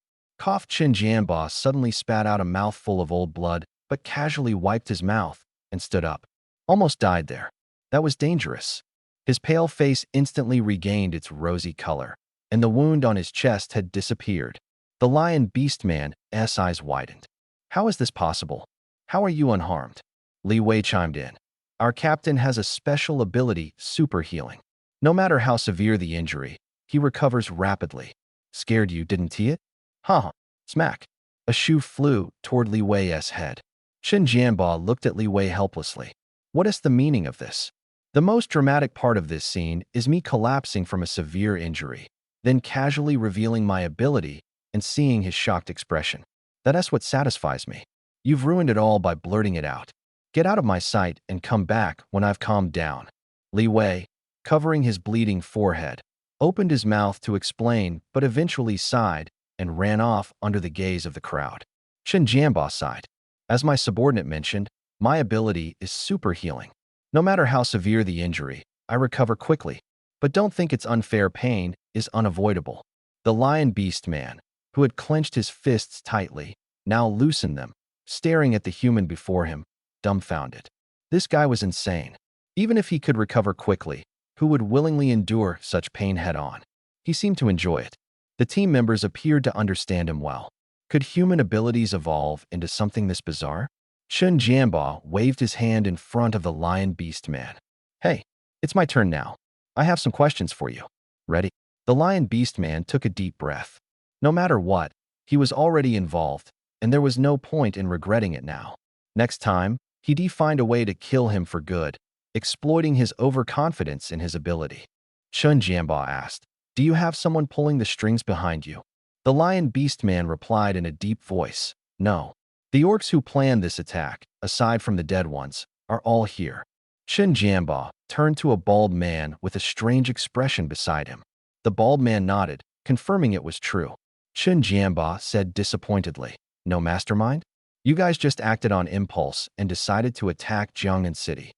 Chen Jianbao suddenly spat out a mouthful of old blood, but casually wiped his mouth and stood up. Almost died there. That was dangerous. His pale face instantly regained its rosy color, and the wound on his chest had disappeared. The Lion Beast Man's eyes widened. How is this possible? How are you unharmed? Li Wei chimed in. Our captain has a special ability, super healing. No matter how severe the injury, he recovers rapidly. Scared you, didn't he? Haha. Smack. A shoe flew toward Li Wei's head. Chen Jianbao looked at Li Wei helplessly. What is the meaning of this? The most dramatic part of this scene is me collapsing from a severe injury, then casually revealing my ability and seeing his shocked expression. That's what satisfies me. You've ruined it all by blurting it out. Get out of my sight and come back when I've calmed down. Li Wei, covering his bleeding forehead, opened his mouth to explain but eventually sighed and ran off under the gaze of the crowd. Chen Jianbao sighed. As my subordinate mentioned, my ability is super healing. No matter how severe the injury, I recover quickly. But don't think it's unfair. Pain is unavoidable. The Lion Beast Man, who had clenched his fists tightly, now loosened them, staring at the human before him, dumbfounded. This guy was insane. Even if he could recover quickly, who would willingly endure such pain head-on? He seemed to enjoy it. The team members appeared to understand him well. Could human abilities evolve into something this bizarre? Chen Jianbao waved his hand in front of the Lion Beast Man. Hey, it's my turn now. I have some questions for you. Ready? The Lion Beast Man took a deep breath. No matter what, he was already involved, and there was no point in regretting it now. Next time, he'd find a way to kill him for good, exploiting his overconfidence in his ability. Chen Jianbao asked, Do you have someone pulling the strings behind you? The Lion Beast Man replied in a deep voice, No. The orcs who planned this attack, aside from the dead ones, are all here. Chen Jianba turned to a bald man with a strange expression beside him. The bald man nodded, confirming it was true. Chen Jianba said disappointedly, "No mastermind? You guys just acted on impulse and decided to attack Jiangnan City."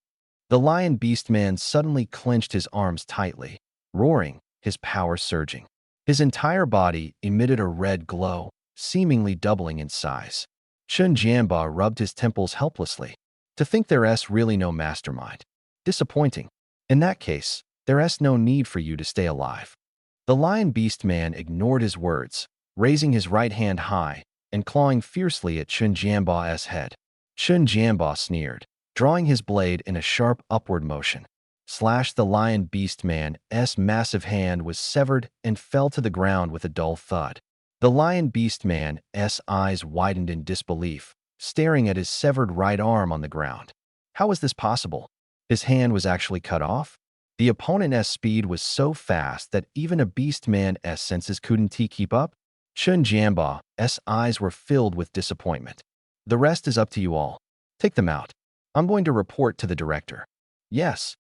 The lion beast man suddenly clenched his arms tightly, roaring, his power surging. His entire body emitted a red glow, seemingly doubling in size. Chen Jianba rubbed his temples helplessly. To think there's really no mastermind. Disappointing. In that case, there's no need for you to stay alive. The lion beast man ignored his words, raising his right hand high and clawing fiercely at Chen Jianba's head. Chen Jianba sneered, drawing his blade in a sharp upward motion. Slash! The lion beast man's massive hand was severed and fell to the ground with a dull thud. The lion beast man's eyes widened in disbelief, staring at his severed right arm on the ground. How was this possible? His hand was actually cut off? The opponent's speed was so fast that even a beast man's senses couldn't keep up? Chen Jianba's eyes were filled with disappointment. The rest is up to you all. Take them out. I'm going to report to the director. Yes.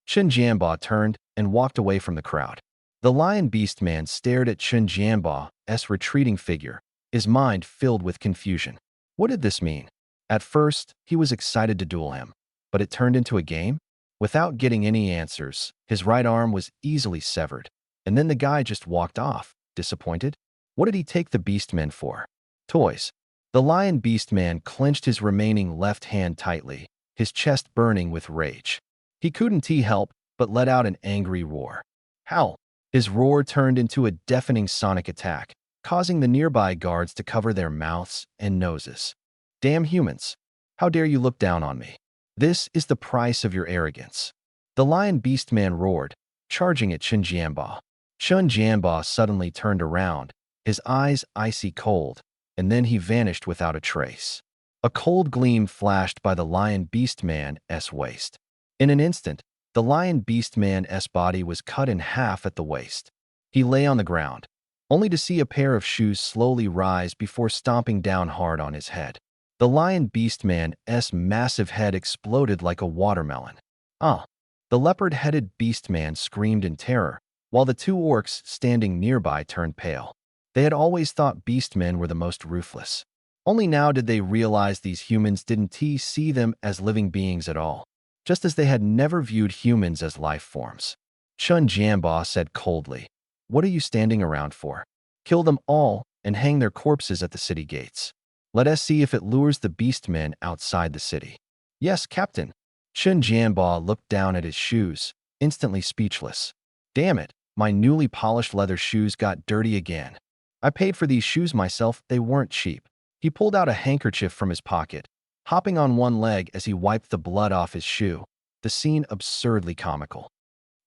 Chen Jianba turned and walked away from the crowd. The lion beast man stared at Chen Jianba's retreating figure, his mind filled with confusion. What did this mean? At first, he was excited to duel him, but it turned into a game? Without getting any answers, his right arm was easily severed, and then the guy just walked off, disappointed. What did he take the beastmen for? Toys. The lion beast man clenched his remaining left hand tightly, his chest burning with rage. He couldn't help but let out an angry roar. Howl! His roar turned into a deafening sonic attack, causing the nearby guards to cover their mouths and noses. Damn humans! How dare you look down on me? This is the price of your arrogance. The lion beast man roared, charging at Chen Jianba. Chen Jianba suddenly turned around, his eyes icy cold, and then he vanished without a trace. A cold gleam flashed by the lion beast man's waist. In an instant, the lion beast man's body was cut in half at the waist. He lay on the ground, only to see a pair of shoes slowly rise before stomping down hard on his head. The lion beast man's massive head exploded like a watermelon. Ah! The leopard-headed beast man screamed in terror, while the two orcs standing nearby turned pale. They had always thought beastmen were the most ruthless. Only now did they realize these humans didn't see them as living beings at all, just as they had never viewed humans as life forms. Chen Jianba said coldly, "What are you standing around for? Kill them all and hang their corpses at the city gates. Let us see if it lures the beastmen outside the city." "Yes, Captain." Chen Jianba looked down at his shoes, instantly speechless. Damn it, my newly polished leather shoes got dirty again. I paid for these shoes myself, they weren't cheap. He pulled out a handkerchief from his pocket, hopping on one leg as he wiped the blood off his shoe, the scene absurdly comical.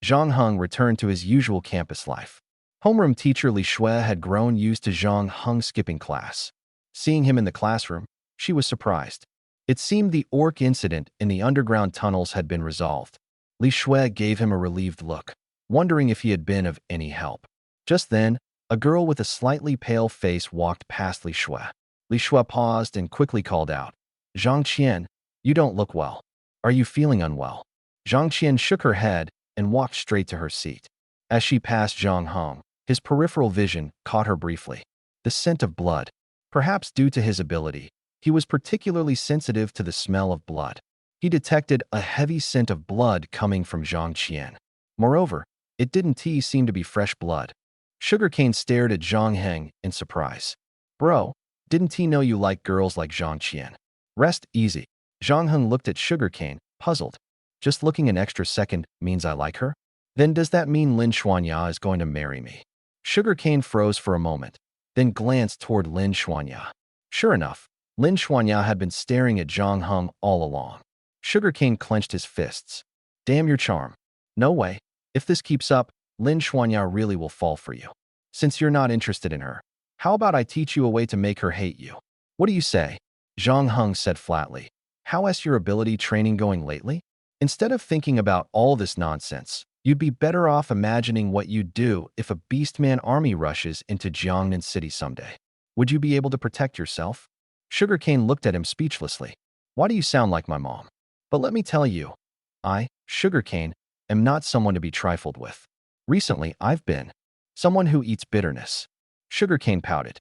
Zhang Heng returned to his usual campus life. Homeroom teacher Li Shui had grown used to Zhang Heng skipping class. Seeing him in the classroom, she was surprised. It seemed the orc incident in the underground tunnels had been resolved. Li Shui gave him a relieved look, wondering if he had been of any help. Just then, a girl with a slightly pale face walked past Li Shui. Li Shui paused and quickly called out, "Zhang Qian, you don't look well. Are you feeling unwell?" Zhang Qian shook her head and walked straight to her seat. As she passed Zhang Heng, his peripheral vision caught her briefly. The scent of blood. Perhaps due to his ability, he was particularly sensitive to the smell of blood. He detected a heavy scent of blood coming from Zhang Qian. Moreover, it didn't seem to be fresh blood. Sugarcane stared at Zhang Heng in surprise. "Bro, didn't he know you like girls like Zhang Qian?" "Rest easy." Zhang Heng looked at Sugarcane, puzzled. "Just looking an extra second means I like her? Then does that mean Lin Xuanya is going to marry me?" Sugarcane froze for a moment, then glanced toward Lin Xuanya. Sure enough, Lin Xuanya had been staring at Zhang Heng all along. Sugarcane clenched his fists. "Damn your charm. No way. If this keeps up, Lin Xuanya really will fall for you. Since you're not interested in her, how about I teach you a way to make her hate you? What do you say?" Zhang Heng said flatly. "How's your ability training going lately? Instead of thinking about all this nonsense, you'd be better off imagining what you'd do if a beastman army rushes into Jiangnan City someday. Would you be able to protect yourself?" Sugarcane looked at him speechlessly. "Why do you sound like my mom? But let me tell you, I Sugarcane am not someone to be trifled with. Recently, I've been someone who eats bitterness. Sugarcane pouted.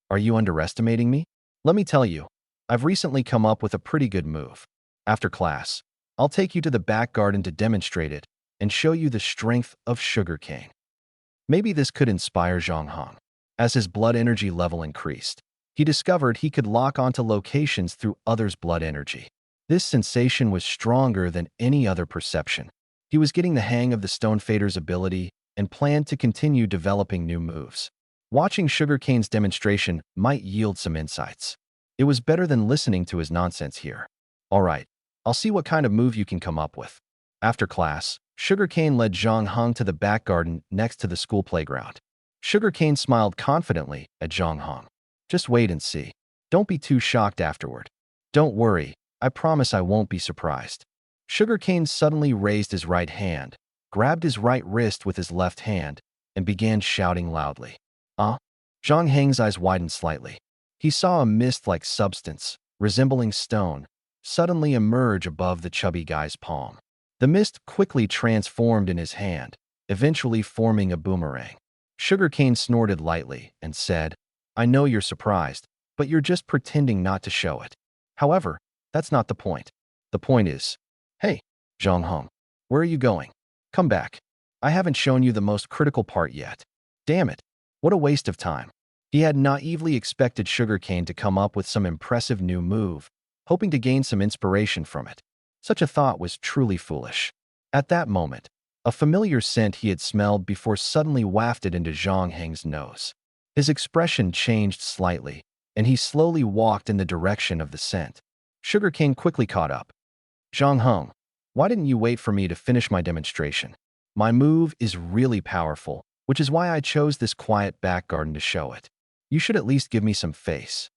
Are you underestimating me? Let me tell you, I've recently come up with a pretty good move. After class, I'll take you to the back garden to demonstrate it and show you the strength of sugarcane. Maybe this could inspire Zhang Hong. As his blood energy level increased, he discovered he could lock onto locations through others' blood energy. This sensation was stronger than any other perception. He was getting the hang of the Stone Fader's ability and planned to continue developing new moves. Watching Sugarcane's demonstration might yield some insights. It was better than listening to his nonsense here. All right, I'll see what kind of move you can come up with. After class, Sugarcane led Zhang Hong to the back garden next to the school playground. Sugarcane smiled confidently at Zhang Hong. Just wait and see. Don't be too shocked afterward. Don't worry, I promise I won't be surprised. Sugarcane suddenly raised his right hand, grabbed his right wrist with his left hand, and began shouting loudly. Zhang Heng's eyes widened slightly. He saw a mist-like substance, resembling stone, suddenly emerge above the chubby guy's palm. The mist quickly transformed in his hand, eventually forming a boomerang. Sugarcane snorted lightly and said, I know you're surprised, but you're just pretending not to show it. However, that's not the point. The point is, hey, Zhang Hong, where are you going? Come back. I haven't shown you the most critical part yet. Damn it, what a waste of time. He had naively expected Sugarcane to come up with some impressive new move, hoping to gain some inspiration from it. Such a thought was truly foolish. At that moment, a familiar scent he had smelled before suddenly wafted into Zhang Heng's nose. His expression changed slightly, and he slowly walked in the direction of the scent. Sugarcane quickly caught up. Zhang Heng, why didn't you wait for me to finish my demonstration? My move is really powerful, which is why I chose this quiet back garden to show it. You should at least give me some face.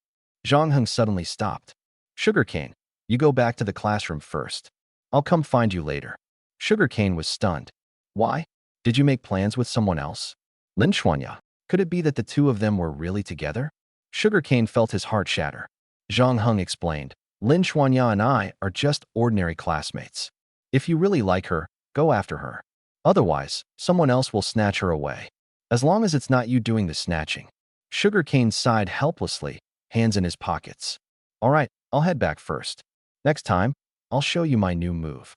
Zhang Heng suddenly stopped. Sugarcane, you go back to the classroom first. I'll come find you later. Sugarcane was stunned. Why? Did you make plans with someone else? Lin Xuanya, could it be that the two of them were really together? Sugarcane felt his heart shatter. Zhang Heng explained, Lin Xuanya and I are just ordinary classmates. If you really like her, go after her. Otherwise, someone else will snatch her away. As long as it's not you doing the snatching. Sugarcane sighed helplessly, hands in his pockets. All right, I'll head back first. Next time, I'll show you my new move.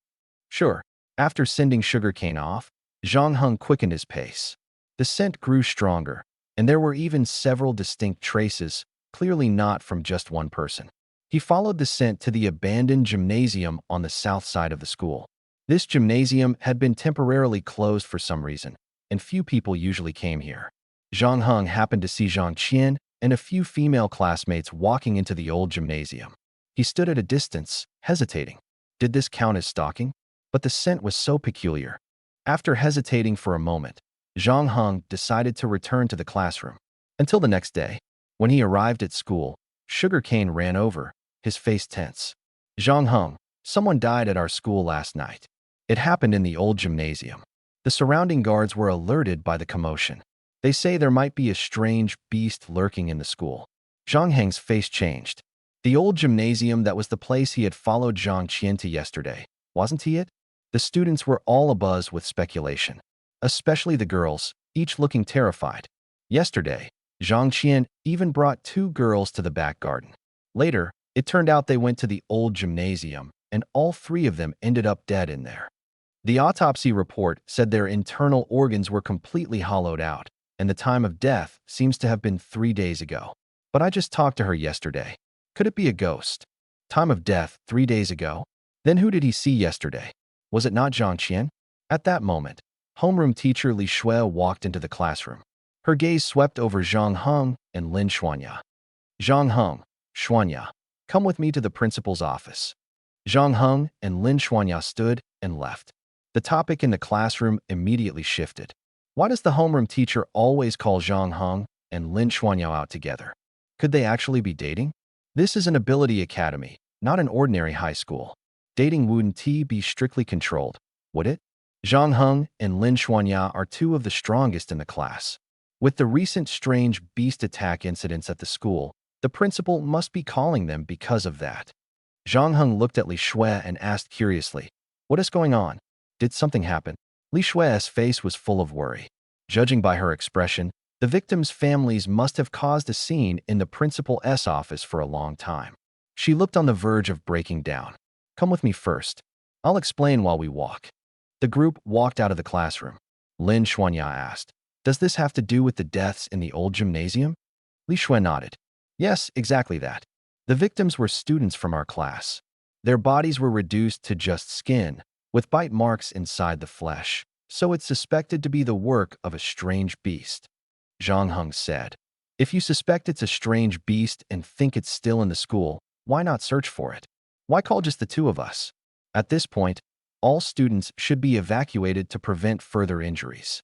Sure. After sending Sugarcane off, Zhang Heng quickened his pace. The scent grew stronger, and there were even several distinct traces, clearly not from just one person. He followed the scent to the abandoned gymnasium on the south side of the school. This gymnasium had been temporarily closed for some reason, and few people usually came here. Zhang Heng happened to see Zhang Qian and a few female classmates walking into the old gymnasium. He stood at a distance, hesitating. Did this count as stalking? But the scent was so peculiar. After hesitating for a moment, Zhang Heng decided to return to the classroom. Until the next day, when he arrived at school, Sugarcane ran over, his face tense. Zhang Heng, someone died at our school last night. It happened in the old gymnasium. The surrounding guards were alerted by the commotion. They say there might be a strange beast lurking in the school. Zhang Heng's face changed. The old gymnasium that was the place he had followed Zhang Qian to yesterday, wasn't he it? The students were all abuzz with speculation, especially the girls, each looking terrified. Yesterday, Zhang Qian even brought 2 girls to the back garden. Later, it turned out they went to the old gymnasium, and all 3 of them ended up dead in there. The autopsy report said their internal organs were completely hollowed out, and the time of death seems to have been 3 days ago. But I just talked to her yesterday. Could it be a ghost? Time of death 3 days ago? Then who did he see yesterday? Was it not Zhang Qian? At that moment, homeroom teacher Li Shui walked into the classroom. Her gaze swept over Zhang Heng and Lin Xuanya. Zhang Heng, Xuanya, come with me to the principal's office. Zhang Heng and Lin Xuanya stood and left. The topic in the classroom immediately shifted. Why does the homeroom teacher always call Zhang Heng and Lin Xuanya out together? Could they actually be dating? This is an ability academy, not an ordinary high school. Dating wouldn't be strictly controlled, would it? Zhang Heng and Lin Xuanya are 2 of the strongest in the class. With the recent strange beast attack incidents at the school, the principal must be calling them because of that. Zhang Heng looked at Li Shui and asked curiously, what is going on? Did something happen? Li Shui's face was full of worry. Judging by her expression, the victims' families must have caused a scene in the principal's office for a long time. She looked on the verge of breaking down. Come with me first. I'll explain while we walk. The group walked out of the classroom. Lin Xuanya asked, Does this have to do with the deaths in the old gymnasium? Li Shui nodded. Yes, exactly that. The victims were students from our class. Their bodies were reduced to just skin, with bite marks inside the flesh, so it's suspected to be the work of a strange beast. Zhang Heng said, If you suspect it's a strange beast and think it's still in the school, why not search for it? Why call just the two of us? At this point, all students should be evacuated to prevent further injuries.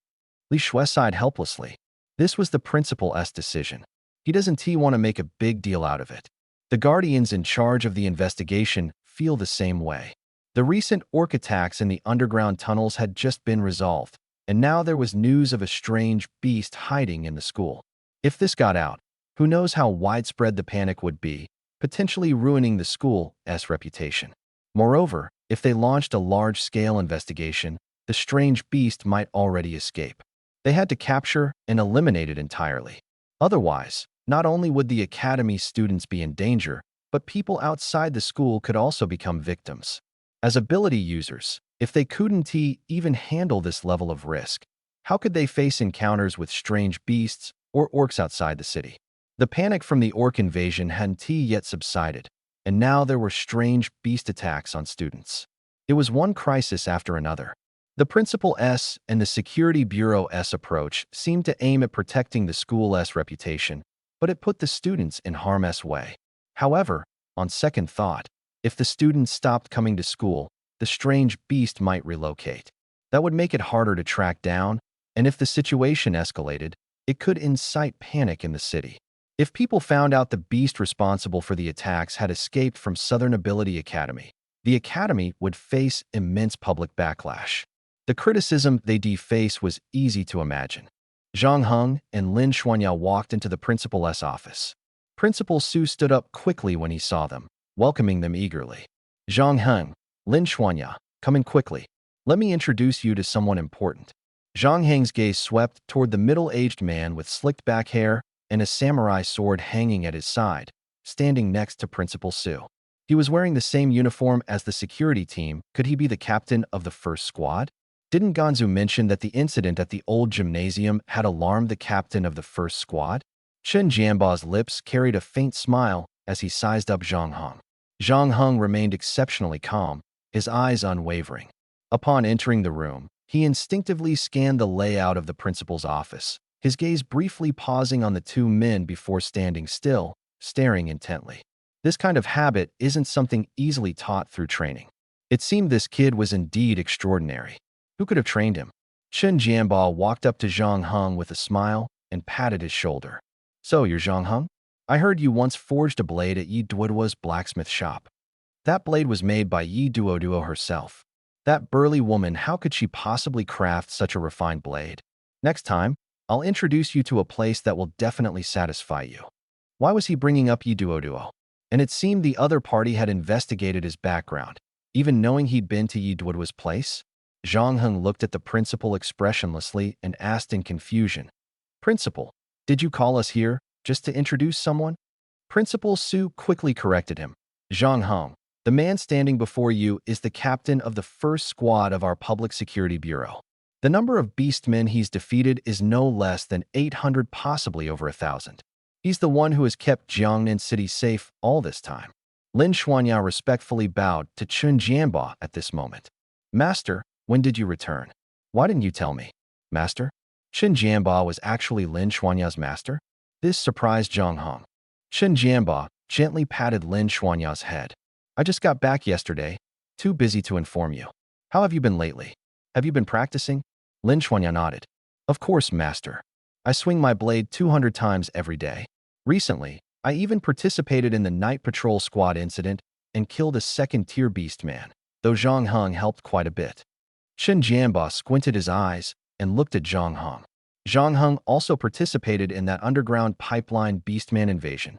Li Shui sighed helplessly. This was the principal's decision. He doesn't want to make a big deal out of it. The guardians in charge of the investigation feel the same way. The recent orc attacks in the underground tunnels had just been resolved, and now there was news of a strange beast hiding in the school. If this got out, who knows how widespread the panic would be, potentially ruining the school's reputation. Moreover, if they launched a large-scale investigation, the strange beast might already escape. They had to capture and eliminate it entirely. Otherwise, not only would the academy students be in danger, but people outside the school could also become victims. As ability users, if they couldn't even handle this level of risk, how could they face encounters with strange beasts or orcs outside the city? The panic from the orc invasion hadn't yet subsided, and now there were strange beast attacks on students. It was one crisis after another. The principal's and the security bureau's approach seemed to aim at protecting the school's reputation, but it put the students in harm's way. However, on second thought, if the students stopped coming to school, the strange beast might relocate. That would make it harder to track down, and if the situation escalated, it could incite panic in the city. If people found out the beast responsible for the attacks had escaped from Southern Ability Academy, the academy would face immense public backlash. The criticism they'd face was easy to imagine. Zhang Heng and Lin Xuanya walked into the principal's office. Principal Su stood up quickly when he saw them, welcoming them eagerly. Zhang Heng, Lin Xuanya, come in quickly. Let me introduce you to someone important. Zhang Heng's gaze swept toward the middle-aged man with slicked back hair and a samurai sword hanging at his side, standing next to Principal Su. He was wearing the same uniform as the security team. Could he be the captain of the first squad? Didn't Ganzu mention that the incident at the old gymnasium had alarmed the captain of the first squad? Chen Jianba's lips carried a faint smile as he sized up Zhang Heng. Zhang Heng remained exceptionally calm, his eyes unwavering. Upon entering the room, he instinctively scanned the layout of the principal's office, his gaze briefly pausing on the two men before standing still, staring intently. This kind of habit isn't something easily taught through training. It seemed this kid was indeed extraordinary. Who could have trained him? Chen Jianba walked up to Zhang Heng with a smile and patted his shoulder. So, you're Zhang Heng? I heard you once forged a blade at Yi Duoduo's blacksmith shop. That blade was made by Yi Duoduo herself. That burly woman, how could she possibly craft such a refined blade? Next time, I'll introduce you to a place that will definitely satisfy you. Why was he bringing up Yi Duoduo? And it seemed the other party had investigated his background, even knowing he'd been to Yi Duoduo's place. Zhang Heng looked at the principal expressionlessly and asked in confusion, Principal, did you call us here just to introduce someone? Principal Su quickly corrected him. Zhang Heng, the man standing before you is the captain of the first squad of our Public Security Bureau. The number of beastmen he's defeated is no less than 800, possibly over 1,000. He's the one who has kept Jiangnan City safe all this time. Lin Xuanya respectfully bowed to Chun Jianba at this moment. Master, when did you return? Why didn't you tell me? Master? Chen Jianba was actually Lin Xuanya's master? This surprised Zhang Heng. Chen Jianba gently patted Lin Xuanya's head. I just got back yesterday, too busy to inform you. How have you been lately? Have you been practicing? Lin Xuanya nodded. Of course, master. I swing my blade 200 times every day. Recently, I even participated in the night patrol squad incident and killed a second-tier beastman, though Zhang Heng helped quite a bit. Chen Jianba squinted his eyes and looked at Zhang Heng. Zhang Heng also participated in that underground pipeline beastman invasion.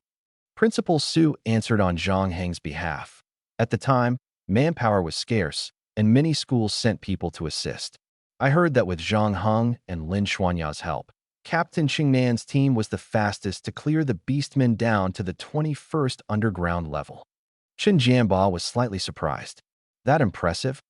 Principal Su answered on Zhang Heng's behalf. At the time, manpower was scarce, and many schools sent people to assist. I heard that with Zhang Heng and Lin Xuanya's help, Captain Qingnan's team was the fastest to clear the beastmen down to the 21st underground level. Chen Jianba was slightly surprised. That impressive?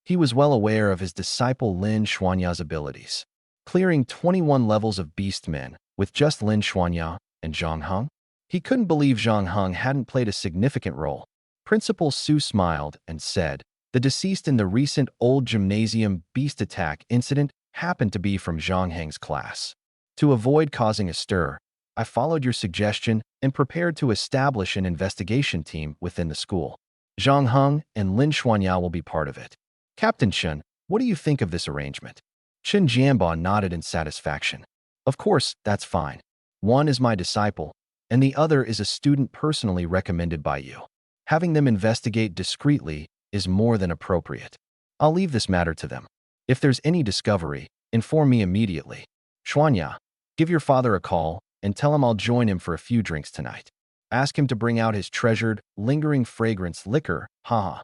He was well aware of his disciple Lin Xuanya's abilities. Clearing 21 levels of beastmen with just Lin Xuanya and Zhang Heng? He couldn't believe Zhang Heng hadn't played a significant role. Principal Su smiled and said, "The deceased in the recent old gymnasium beast attack incident happened to be from Zhang Heng's class. To avoid causing a stir, I followed your suggestion and prepared to establish an investigation team within the school. Zhang Heng and Lin Xuanya will be part of it." "Captain Chen, what do you think of this arrangement?" Chen Jianba nodded in satisfaction. "Of course, that's fine. One is my disciple, and the other is a student personally recommended by you. Having them investigate discreetly is more than appropriate. I'll leave this matter to them. If there's any discovery, inform me immediately. Xuanya, give your father a call and tell him I'll join him for a few drinks tonight. Ask him to bring out his treasured, lingering fragrance liquor, haha."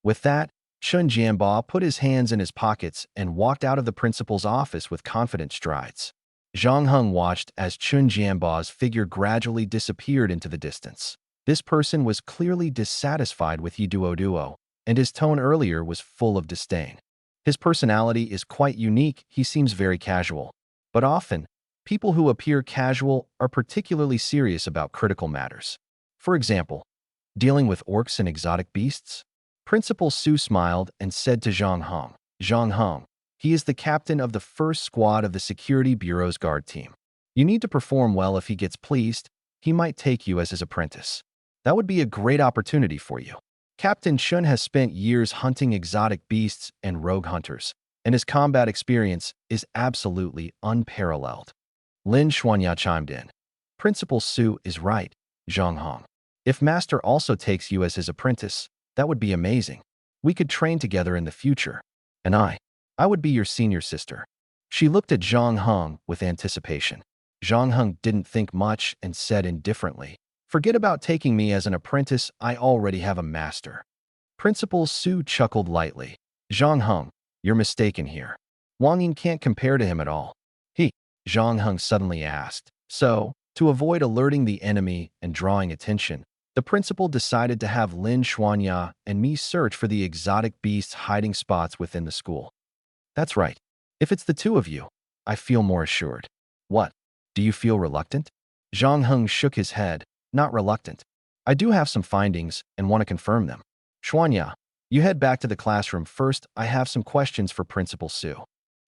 With that, Chen Jianba put his hands in his pockets and walked out of the principal's office with confident strides. Zhang Heng watched as Chen Jianba's figure gradually disappeared into the distance. This person was clearly dissatisfied with Yi Duo, and his tone earlier was full of disdain. His personality is quite unique. He seems very casual. But often, people who appear casual are particularly serious about critical matters. For example, dealing with orcs and exotic beasts? Principal Su smiled and said to Zhang Heng, "Zhang Heng, he is the captain of the first squad of the Security Bureau's guard team. You need to perform well. If he gets pleased, he might take you as his apprentice. That would be a great opportunity for you." Captain Chen has spent years hunting exotic beasts and rogue hunters, and his combat experience is absolutely unparalleled. Lin Xuanya chimed in. "Principal Su is right, Zhang Heng. If Master also takes you as his apprentice, that would be amazing. We could train together in the future. And I would be your senior sister." She looked at Zhang Heng with anticipation. Zhang Heng didn't think much and said indifferently, "Forget about taking me as an apprentice. I already have a master." Principal Su chuckled lightly. "Zhang Heng, you're mistaken here. Wang Ying can't compare to him at all." Zhang Heng suddenly asked. So, to avoid alerting the enemy and drawing attention, the principal decided to have Lin Xuanya and me search for the exotic beasts' hiding spots within the school. "That's right. If it's the two of you, I feel more assured." "What? Do you feel reluctant?" Zhang Heng shook his head. "Not reluctant. I do have some findings and want to confirm them. Xuanya, you head back to the classroom first. I have some questions for Principal Su."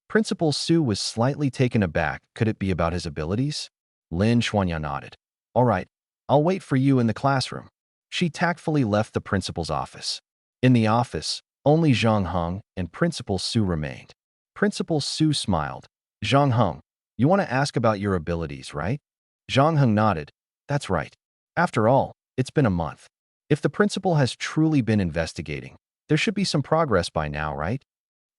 Principal Su was slightly taken aback. Could it be about his abilities? Lin Xuanya nodded. "All right, I'll wait for you in the classroom." She tactfully left the principal's office. In the office, only Zhang Heng and Principal Su remained. Principal Su smiled. "Zhang Heng, you want to ask about your abilities, right?" Zhang Heng nodded. "That's right. After all, it's been a month. If the principal has truly been investigating, there should be some progress by now, right?"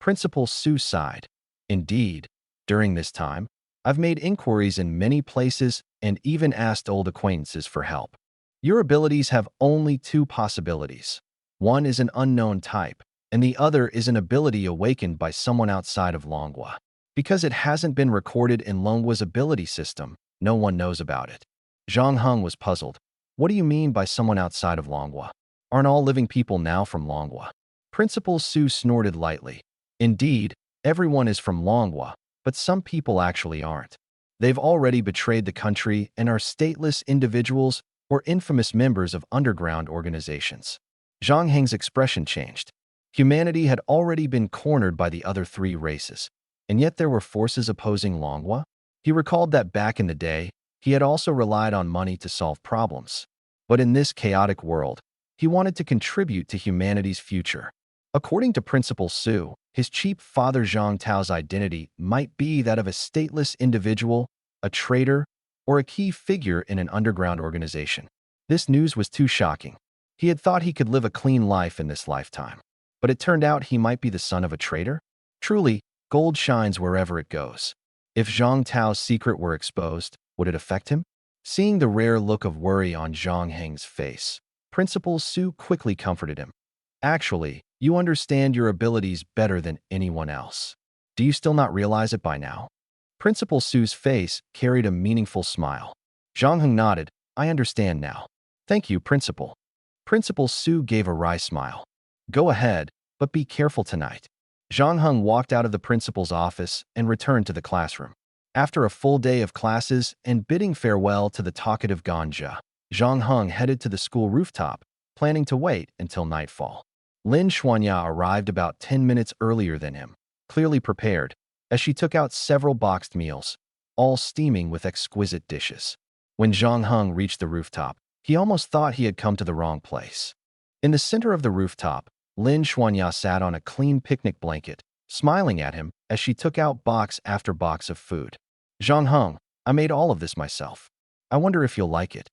Principal Su sighed. "Indeed, during this time, I've made inquiries in many places and even asked old acquaintances for help. Your abilities have only two possibilities. One is an unknown type, and the other is an ability awakened by someone outside of Longhua. Because it hasn't been recorded in Longhua's ability system, no one knows about it." Zhang Heng was puzzled. "What do you mean by someone outside of Longhua? Aren't all living people now from Longhua?" Principal Su snorted lightly. "Indeed, everyone is from Longhua, but some people actually aren't. They've already betrayed the country and are stateless individuals or infamous members of underground organizations." Zhang Heng's expression changed. Humanity had already been cornered by the other three races, and yet there were forces opposing Longhua? He recalled that back in the day, he had also relied on money to solve problems. But in this chaotic world, he wanted to contribute to humanity's future. According to Principal Su, his cheap father Zhang Tao's identity might be that of a stateless individual, a traitor, or a key figure in an underground organization. This news was too shocking. He had thought he could live a clean life in this lifetime. But it turned out he might be the son of a traitor? Truly, gold shines wherever it goes. If Zhang Tao's secret were exposed, would it affect him? Seeing the rare look of worry on Zhang Heng's face, Principal Su quickly comforted him. "Actually, You understand your abilities better than anyone else. Do you still not realize it by now? Principal Su's face carried a meaningful smile. Zhang Heng nodded. I understand now. Thank you, Principal. Principal Su gave a wry smile. Go ahead, but be careful tonight. Zhang Heng walked out of the principal's office and returned to the classroom. After a full day of classes and bidding farewell to the talkative Ganja, Zhang Heng headed to the school rooftop, planning to wait until nightfall. Lin Xuanya arrived about 10 minutes earlier than him, clearly prepared, as she took out several boxed meals, all steaming with exquisite dishes. When Zhang Heng reached the rooftop, he almost thought he had come to the wrong place. In the center of the rooftop, Lin Xuanya sat on a clean picnic blanket, smiling at him as she took out box after box of food. Zhang Heng, I made all of this myself. I wonder if you'll like it.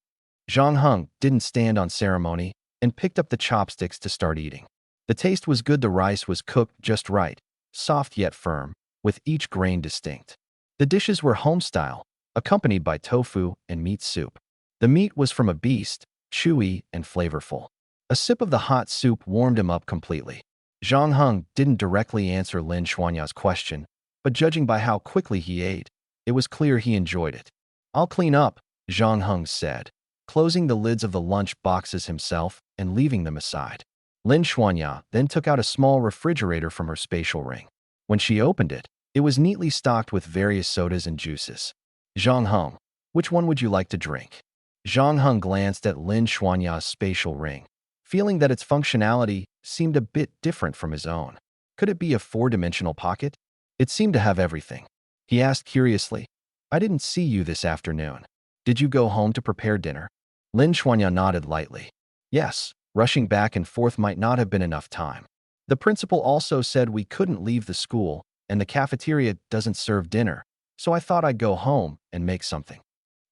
Zhang Heng didn't stand on ceremony and picked up the chopsticks to start eating. The taste was good. The rice was cooked just right, soft yet firm, with each grain distinct. The dishes were home-style, accompanied by tofu and meat soup. The meat was from a beast, chewy and flavorful. A sip of the hot soup warmed him up completely. Zhang Heng didn't directly answer Lin Xuanya's question, but judging by how quickly he ate, it was clear he enjoyed it. I'll clean up, Zhang Heng said, closing the lids of the lunch boxes himself and leaving them aside. Lin Xuanya then took out a small refrigerator from her spatial ring. When she opened it, it was neatly stocked with various sodas and juices. Zhang Heng, which one would you like to drink? Zhang Heng glanced at Lin Xuanya's spatial ring, feeling that its functionality seemed a bit different from his own. Could it be a four-dimensional pocket? It seemed to have everything. He asked curiously, I didn't see you this afternoon. Did you go home to prepare dinner? Lin Xuanya nodded lightly. Yes, rushing back and forth might not have been enough time. The principal also said we couldn't leave the school, and the cafeteria doesn't serve dinner, so I thought I'd go home and make something.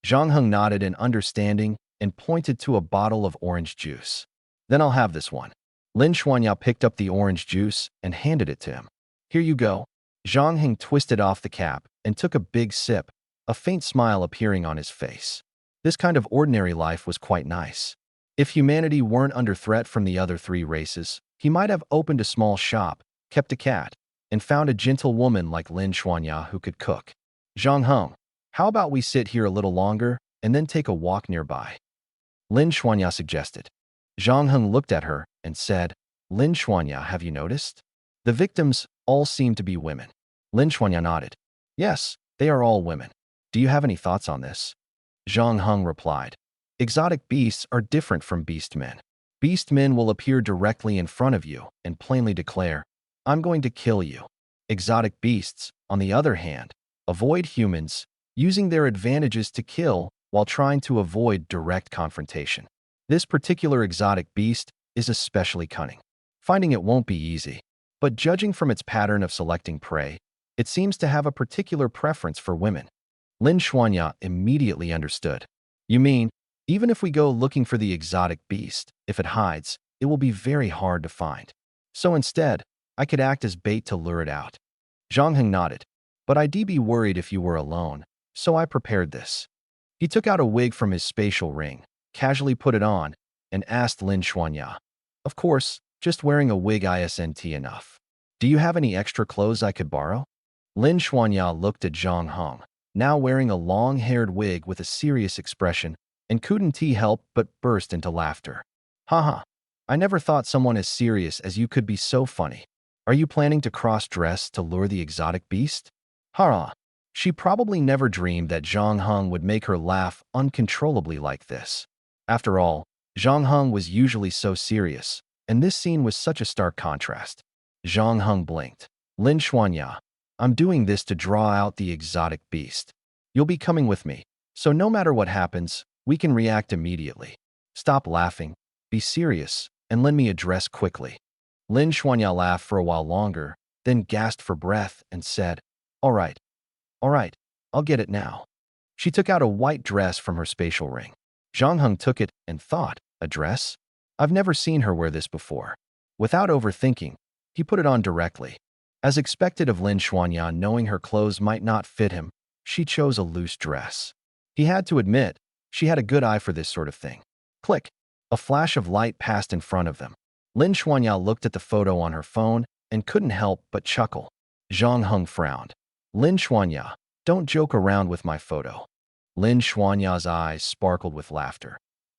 Zhang Heng nodded in understanding and pointed to a bottle of orange juice. Then I'll have this one. Lin Xuanya picked up the orange juice and handed it to him. Here you go. Zhang Heng twisted off the cap and took a big sip, a faint smile appearing on his face. This kind of ordinary life was quite nice. If humanity weren't under threat from the other three races, he might have opened a small shop, kept a cat, and found a gentle woman like Lin Xuanya who could cook. Zhang Heng, how about we sit here a little longer and then take a walk nearby? Lin Xuanya suggested. Zhang Heng looked at her and said, Lin Xuanya, have you noticed? The victims all seem to be women. Lin Xuanya nodded. Yes, they are all women. Do you have any thoughts on this? Zhang Heng replied. Exotic beasts are different from beast men. Beast men will appear directly in front of you and plainly declare, I'm going to kill you. Exotic beasts, on the other hand, avoid humans, using their advantages to kill while trying to avoid direct confrontation. This particular exotic beast is especially cunning. Finding it won't be easy, but judging from its pattern of selecting prey, it seems to have a particular preference for women. Lin Xuanya immediately understood. You mean, even if we go looking for the exotic beast, if it hides, it will be very hard to find. So instead, I could act as bait to lure it out. Zhang Heng nodded. But I'd be worried if you were alone, so I prepared this. He took out a wig from his spatial ring, casually put it on, and asked Lin Xuanya. Of course, just wearing a wig isn't enough. Do you have any extra clothes I could borrow? Lin Xuanya looked at Zhang Heng, now wearing a long-haired wig with a serious expression, and couldn't help but burst into laughter. Haha, I never thought someone as serious as you could be so funny. Are you planning to cross-dress to lure the exotic beast? Ha! She probably never dreamed that Zhang Heng would make her laugh uncontrollably like this. After all, Zhang Heng was usually so serious, and this scene was such a stark contrast. Zhang Heng blinked. Lin Xuanya, I'm doing this to draw out the exotic beast. You'll be coming with me, so no matter what happens, we can react immediately. Stop laughing, be serious, and lend me a dress quickly. Lin Xuanya laughed for a while longer, then gasped for breath and said, All right, I'll get it now. She took out a white dress from her spatial ring. Zhang Heng took it and thought, a dress? I've never seen her wear this before. Without overthinking, he put it on directly. As expected of Lin Xuanya, knowing her clothes might not fit him, she chose a loose dress. He had to admit, she had a good eye for this sort of thing. Click! A flash of light passed in front of them. Lin Xuanya looked at the photo on her phone and couldn't help but chuckle. Zhang Heng frowned. Lin Xuanya, don't joke around with my photo. Lin Xuanya's eyes sparkled with laughter.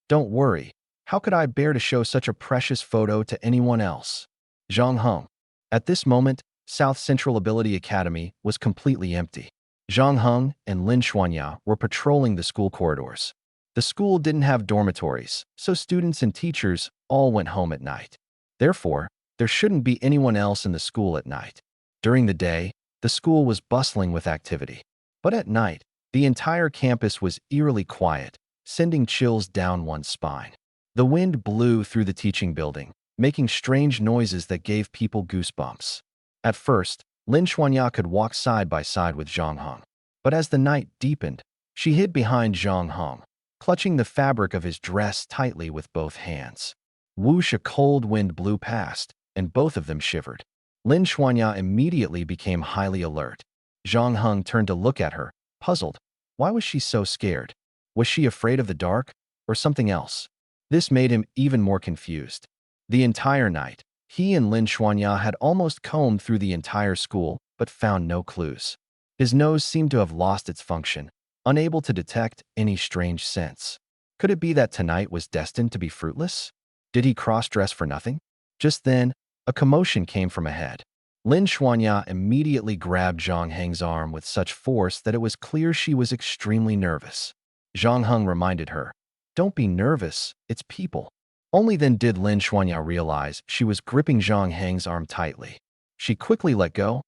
Don't worry. How could I bear to show such a precious photo to anyone else? Zhang Heng. At this moment, South Central Ability Academy was completely empty. Zhang Heng and Lin Xuanya were patrolling the school corridors. The school didn't have dormitories, so students and teachers all went home at night. Therefore, there shouldn't be anyone else in the school at night. During the day, the school was bustling with activity. But at night, the entire campus was eerily quiet, sending chills down one's spine. The wind blew through the teaching building, making strange noises that gave people goosebumps. At first, Lin Xuanya could walk side by side with Zhang Heng. But as the night deepened, she hid behind Zhang Heng, clutching the fabric of his dress tightly with both hands. Whoosh, a cold wind blew past, and both of them shivered. Lin Xuanya immediately became highly alert. Zhang Heng turned to look at her, puzzled. Why was she so scared? Was she afraid of the dark, or something else? This made him even more confused. The entire night, he and Lin Xuanya had almost combed through the entire school, but found no clues. His nose seemed to have lost its function, unable to detect any strange scents. Could it be that tonight was destined to be fruitless? Did he cross-dress for nothing? Just then, a commotion came from ahead. Lin Xuanya immediately grabbed Zhang Heng's arm with such force that it was clear she was extremely nervous. Zhang Heng reminded her, "Don't be nervous, it's people." Only then did Lin Xuanya realize she was gripping Zhang Heng's arm tightly. She quickly let go.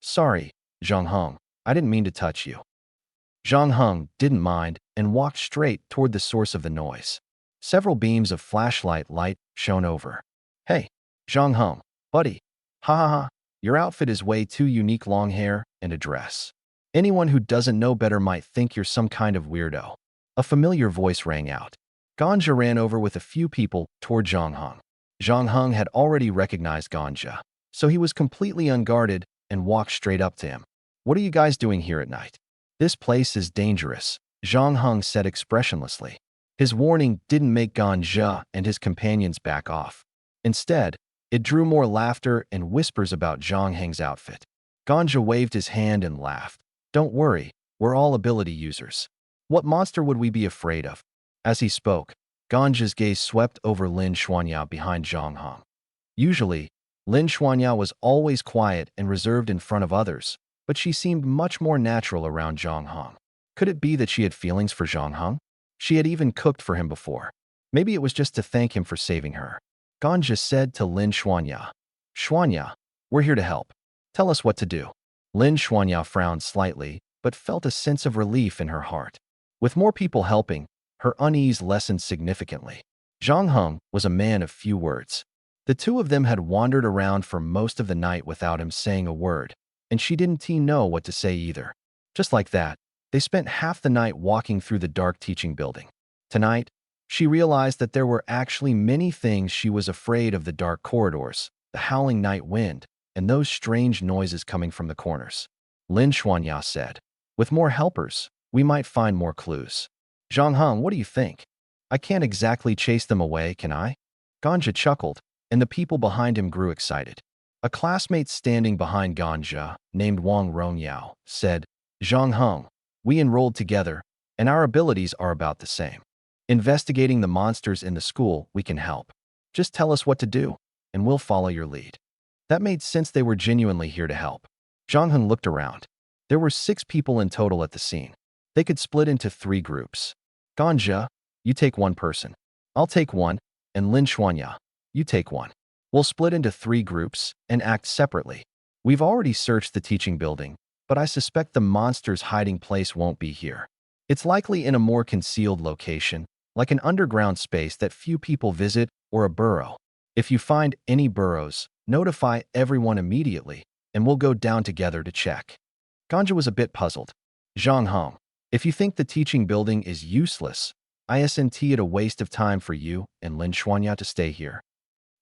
Sorry, Zhang Heng, I didn't mean to touch you." Zhang Heng didn't mind and walked straight toward the source of the noise. Several beams of flashlight light shone over. "Hey, Zhang Heng, buddy. Ha ha ha, your outfit is way too unique, long hair and a dress. Anyone who doesn't know better might think you're some kind of weirdo." A familiar voice rang out. Ganja ran over with a few people toward Zhang Heng. Zhang Heng had already recognized Ganja, so he was completely unguarded and walked straight up to him. "What are you guys doing here at night? This place is dangerous," Zhang Heng said expressionlessly. His warning didn't make Ganja and his companions back off. Instead, it drew more laughter and whispers about Zhang Heng's outfit. Ganja waved his hand and laughed. "Don't worry, we're all ability users. What monster would we be afraid of?" As he spoke, Ganja's gaze swept over Lin Xuanya behind Zhang Heng. Usually, Lin Xuanya was always quiet and reserved in front of others, but she seemed much more natural around Zhang Heng. Could it be that she had feelings for Zhang Heng? She had even cooked for him before. Maybe it was just to thank him for saving her. Ganja said to Lin Xuanya, "Xuanya, we're here to help. Tell us what to do." Lin Xuanya frowned slightly, but felt a sense of relief in her heart. With more people helping, her unease lessened significantly. Zhang Heng was a man of few words. The two of them had wandered around for most of the night without him saying a word, and she didn't know what to say either. Just like that, they spent half the night walking through the dark teaching building. Tonight, she realized that there were actually many things she was afraid of: the dark corridors, the howling night wind, and those strange noises coming from the corners. Lin Xuanya said, "With more helpers, we might find more clues." "Zhang Heng, what do you think? I can't exactly chase them away, can I?" Ganja chuckled, and the people behind him grew excited. A classmate standing behind Ganja, named Wang Rongyao, said, "Zhang Heng, we enrolled together, and our abilities are about the same. Investigating the monsters in the school, we can help. Just tell us what to do, and we'll follow your lead." That made sense. They were genuinely here to help. Zhang Heng looked around. There were 6 people in total at the scene. They could split into 3 groups. "Ganja, you take 1 person. I'll take 1, and Lin Xuanya, you take 1. We'll split into 3 groups and act separately. We've already searched the teaching building, but I suspect the monster's hiding place won't be here. It's likely in a more concealed location, like an underground space that few people visit or a burrow. If you find any burrows, notify everyone immediately, and we'll go down together to check." Ganja was a bit puzzled. "Zhang Heng, if you think the teaching building is useless, isn't it a waste of time for you and Lin Xuanya to stay here?"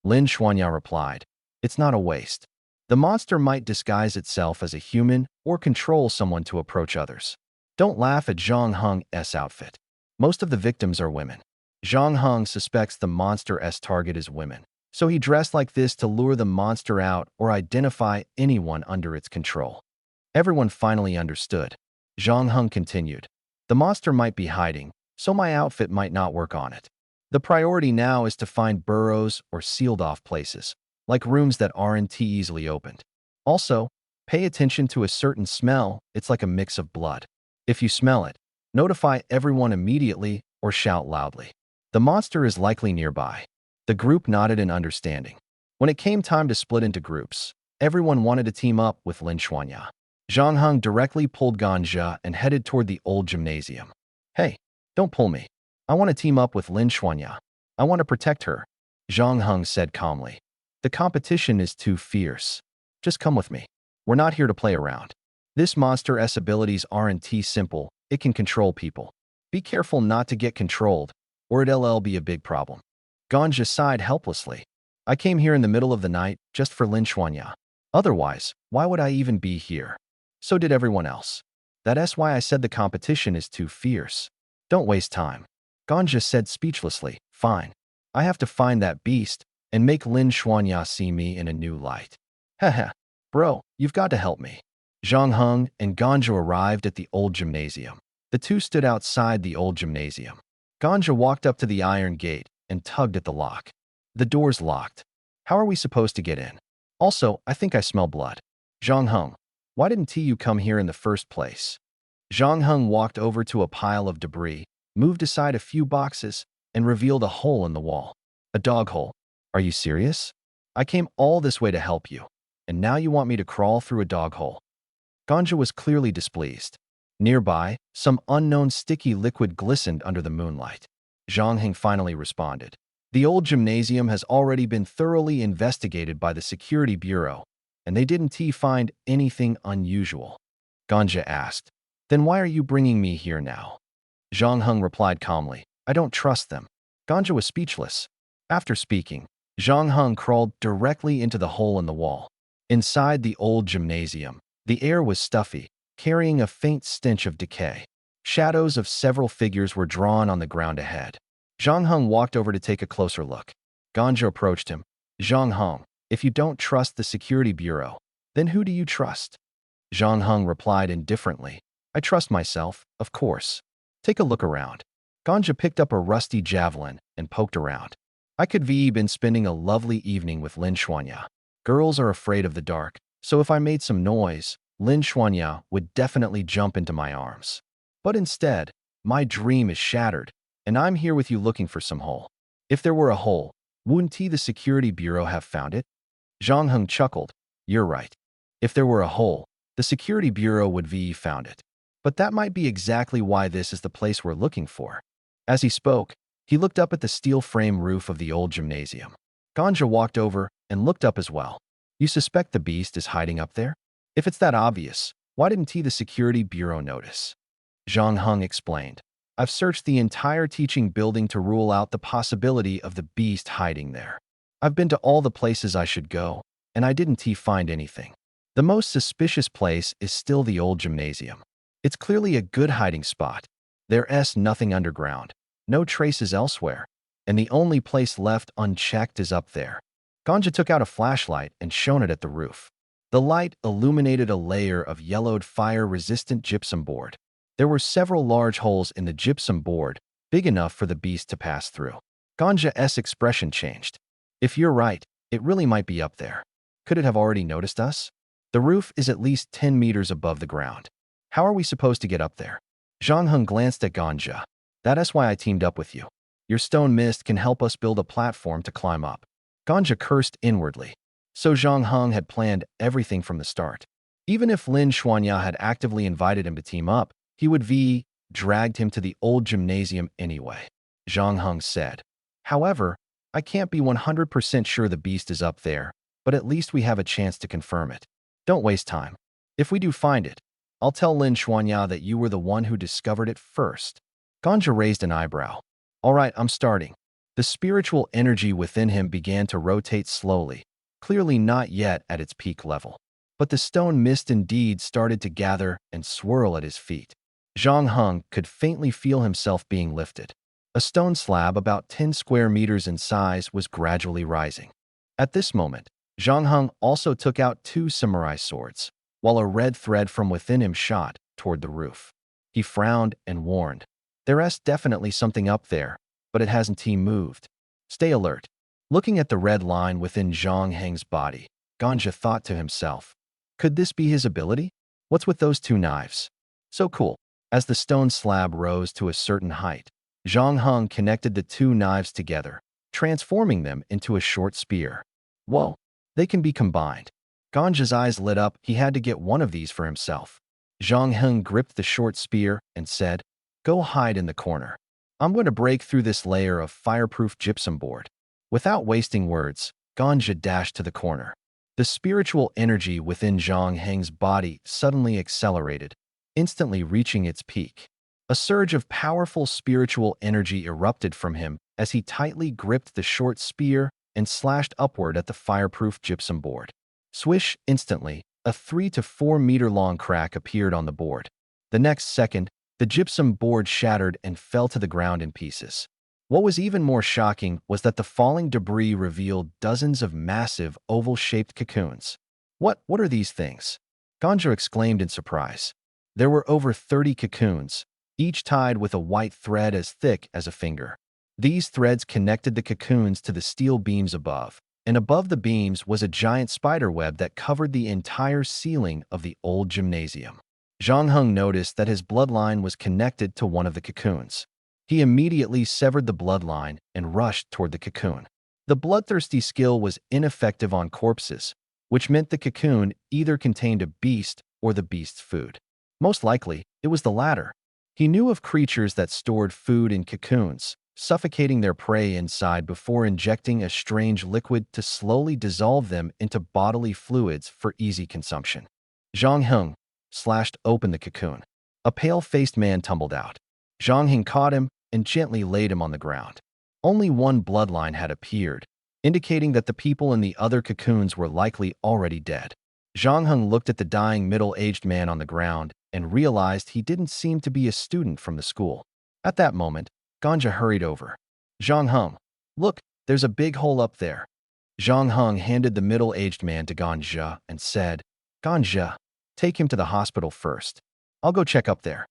Lin Xuanya replied, "It's not a waste. The monster might disguise itself as a human or control someone to approach others. Don't laugh at Zhang Heng's outfit. Most of the victims are women. Zhang Heng suspects the monster's target is women. So he dressed like this to lure the monster out or identify anyone under its control. Everyone finally understood. Zhang Heng continued. The monster might be hiding, so my outfit might not work on it. The priority now is to find burrows or sealed-off places, like rooms that aren't easily opened. Also, pay attention to a certain smell. It's like a mix of blood. If you smell it, notify everyone immediately or shout loudly. The monster is likely nearby. The group nodded in understanding. When it came time to split into groups, everyone wanted to team up with Lin Xuanya. Zhang Heng directly pulled Ganja and headed toward the old gymnasium. Hey, don't pull me. I want to team up with Lin Xuanya. I want to protect her, Zhang Heng said calmly. The competition is too fierce. Just come with me. We're not here to play around. This monster's abilities aren't simple. It can control people. Be careful not to get controlled, or it'll be a big problem. Ganja sighed helplessly. I came here in the middle of the night just for Lin Xuanya. Otherwise, why would I even be here? So did everyone else. That's why I said the competition is too fierce. Don't waste time. Ganja said speechlessly. Fine. I have to find that beast and make Lin Xuanya see me in a new light. Haha. Bro, you've got to help me. Zhang Heng and Ganja arrived at the old gymnasium. The two stood outside the old gymnasium. Ganja walked up to the iron gate and tugged at the lock. The door's locked. How are we supposed to get in? Also, I think I smell blood. Zhang Heng, why didn't you come here in the first place? Zhang Heng walked over to a pile of debris, moved aside a few boxes, and revealed a hole in the wall. A dog hole. Are you serious? I came all this way to help you, and now you want me to crawl through a dog hole. Ganja was clearly displeased. Nearby, some unknown sticky liquid glistened under the moonlight. Zhang Heng finally responded. The old gymnasium has already been thoroughly investigated by the Security Bureau, and they didn't find anything unusual. Ganja asked, Then why are you bringing me here now? Zhang Heng replied calmly, I don't trust them. Ganja was speechless. After speaking, Zhang Heng crawled directly into the hole in the wall. Inside the old gymnasium, the air was stuffy, carrying a faint stench of decay. Shadows of several figures were drawn on the ground ahead. Zhang Heng walked over to take a closer look. Ganja approached him. Zhang Heng, if you don't trust the Security Bureau, then who do you trust? Zhang Heng replied indifferently. I trust myself, of course. Take a look around. Ganja picked up a rusty javelin and poked around. I could have been spending a lovely evening with Lin Xuanya. Girls are afraid of the dark, so if I made some noise, Lin Xuanya would definitely jump into my arms. But instead, my dream is shattered, and I'm here with you looking for some hole. If there were a hole, wouldn't the Security Bureau have found it? Zhang Heng chuckled. You're right. If there were a hole, the Security Bureau would have found it. But that might be exactly why this is the place we're looking for. As he spoke, he looked up at the steel frame roof of the old gymnasium. Ganja walked over and looked up as well. You suspect the beast is hiding up there? If it's that obvious, why didn't the Security Bureau notice? Zhang Heng explained. I've searched the entire teaching building to rule out the possibility of the beast hiding there. I've been to all the places I should go, and I didn't find anything. The most suspicious place is still the old gymnasium. It's clearly a good hiding spot. There's nothing underground, no traces elsewhere, and the only place left unchecked is up there. Ganja took out a flashlight and shone it at the roof. The light illuminated a layer of yellowed fire-resistant gypsum board. There were several large holes in the gypsum board, big enough for the beast to pass through. Ganja's expression changed. If you're right, it really might be up there. Could it have already noticed us? The roof is at least 10 meters above the ground. How are we supposed to get up there? Zhang Heng glanced at Ganja. That's why I teamed up with you. Your stone mist can help us build a platform to climb up. Ganja cursed inwardly. So Zhang Heng had planned everything from the start. Even if Lin Xuanya had actively invited him to team up, he would have dragged him to the old gymnasium anyway, Zhang Heng said. However, I can't be 100% sure the beast is up there, but at least we have a chance to confirm it. Don't waste time. If we do find it, I'll tell Lin Xuanya that you were the one who discovered it first. Ganja raised an eyebrow. All right, I'm starting. The spiritual energy within him began to rotate slowly, clearly not yet at its peak level. But the stone mist indeed started to gather and swirl at his feet. Zhang Heng could faintly feel himself being lifted. A stone slab about 10 square meters in size was gradually rising. At this moment, Zhang Heng also took out two samurai swords, while a red thread from within him shot toward the roof. He frowned and warned, "There's definitely something up there, but it hasn't moved. Stay alert." Looking at the red line within Zhang Heng's body, Ganja thought to himself, could this be his ability? What's with those two knives? So cool. As the stone slab rose to a certain height, Zhang Heng connected the two knives together, transforming them into a short spear. Whoa, they can be combined. Ganja's eyes lit up. He had to get one of these for himself. Zhang Heng gripped the short spear and said, "Go hide in the corner. I'm going to break through this layer of fireproof gypsum board." Without wasting words, Ganja dashed to the corner. The spiritual energy within Zhang Heng's body suddenly accelerated, instantly reaching its peak. A surge of powerful spiritual energy erupted from him as he tightly gripped the short spear and slashed upward at the fireproof gypsum board. Swish! Instantly, a 3 to 4 meter long crack appeared on the board. The next second, the gypsum board shattered and fell to the ground in pieces. What was even more shocking was that the falling debris revealed dozens of massive, oval-shaped cocoons. What are these things?" Ganja exclaimed in surprise. There were over 30 cocoons, each tied with a white thread as thick as a finger. These threads connected the cocoons to the steel beams above, and above the beams was a giant spider web that covered the entire ceiling of the old gymnasium. Zhang Heng noticed that his bloodline was connected to one of the cocoons. He immediately severed the bloodline and rushed toward the cocoon. The bloodthirsty skill was ineffective on corpses, which meant the cocoon either contained a beast or the beast's food. Most likely, it was the latter. He knew of creatures that stored food in cocoons, suffocating their prey inside before injecting a strange liquid to slowly dissolve them into bodily fluids for easy consumption. Zhang Heng slashed open the cocoon. A pale-faced man tumbled out. Zhang Heng caught him and gently laid him on the ground. Only one bloodline had appeared, indicating that the people in the other cocoons were likely already dead. Zhang Heng looked at the dying middle-aged man on the ground and realized he didn't seem to be a student from the school. At that moment, Ganja hurried over. "Zhang Heng, look, there's a big hole up there." Zhang Heng handed the middle-aged man to Ganja and said, "Ganja, take him to the hospital first. I'll go check up there."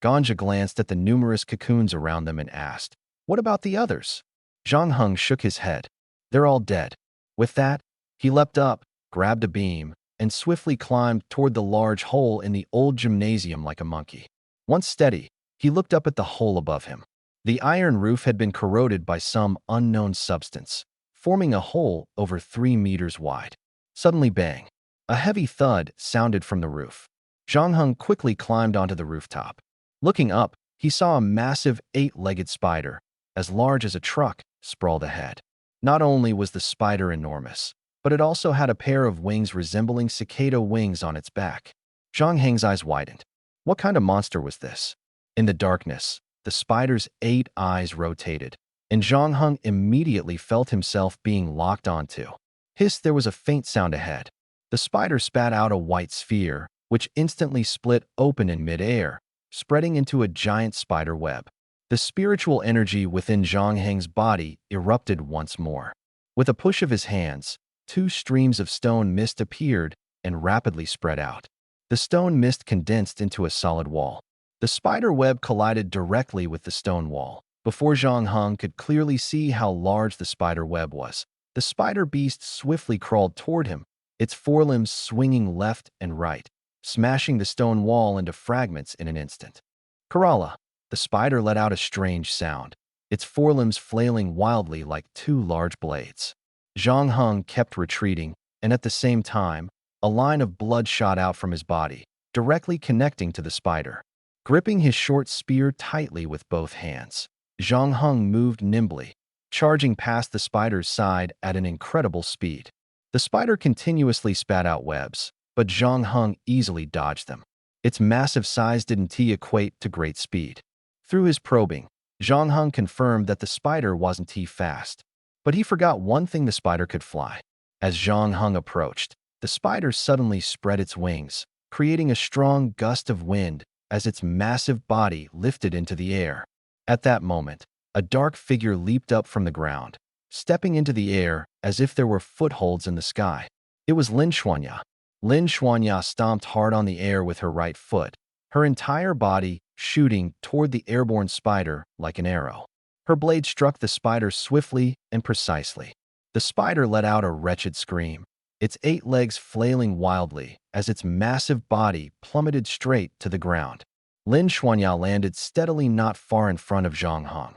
Ganja glanced at the numerous cocoons around them and asked, "What about the others?" Zhang Heng shook his head. "They're all dead." With that, he leapt up, grabbed a beam, and swiftly climbed toward the large hole in the old gymnasium like a monkey. Once steady, he looked up at the hole above him. The iron roof had been corroded by some unknown substance, forming a hole over 3 meters wide. Suddenly, bang! A heavy thud sounded from the roof. Zhang Heng quickly climbed onto the rooftop. Looking up, he saw a massive 8-legged spider, as large as a truck, sprawled ahead. Not only was the spider enormous, but it also had a pair of wings resembling cicada wings on its back. Zhang Heng's eyes widened. What kind of monster was this? In the darkness, the spider's 8 eyes rotated, and Zhang Heng immediately felt himself being locked onto. Hiss! There was a faint sound ahead. The spider spat out a white sphere, which instantly split open in midair, spreading into a giant spider web. The spiritual energy within Zhang Heng's body erupted once more. With a push of his hands, 2 streams of stone mist appeared and rapidly spread out. The stone mist condensed into a solid wall. The spider web collided directly with the stone wall. Before Zhang Heng could clearly see how large the spider web was, the spider beast swiftly crawled toward him, its forelimbs swinging left and right, smashing the stone wall into fragments in an instant. Kerala! The spider let out a strange sound, its forelimbs flailing wildly like 2 large blades. Zhang Heng kept retreating, and at the same time, a line of blood shot out from his body, directly connecting to the spider. Gripping his short spear tightly with both hands, Zhang Heng moved nimbly, charging past the spider's side at an incredible speed. The spider continuously spat out webs, but Zhang Heng easily dodged them. Its massive size didn't equate to great speed. Through his probing, Zhang Heng confirmed that the spider wasn't fast. But he forgot one thing: the spider could fly. As Zhang Heng approached, the spider suddenly spread its wings, creating a strong gust of wind as its massive body lifted into the air. At that moment, a dark figure leaped up from the ground, stepping into the air as if there were footholds in the sky. It was Lin Xuanya. Lin Xuanya stomped hard on the air with her right foot, her entire body shooting toward the airborne spider like an arrow. Her blade struck the spider swiftly and precisely. The spider let out a wretched scream, its 8 legs flailing wildly as its massive body plummeted straight to the ground. Lin Xuanya landed steadily not far in front of Zhang Heng.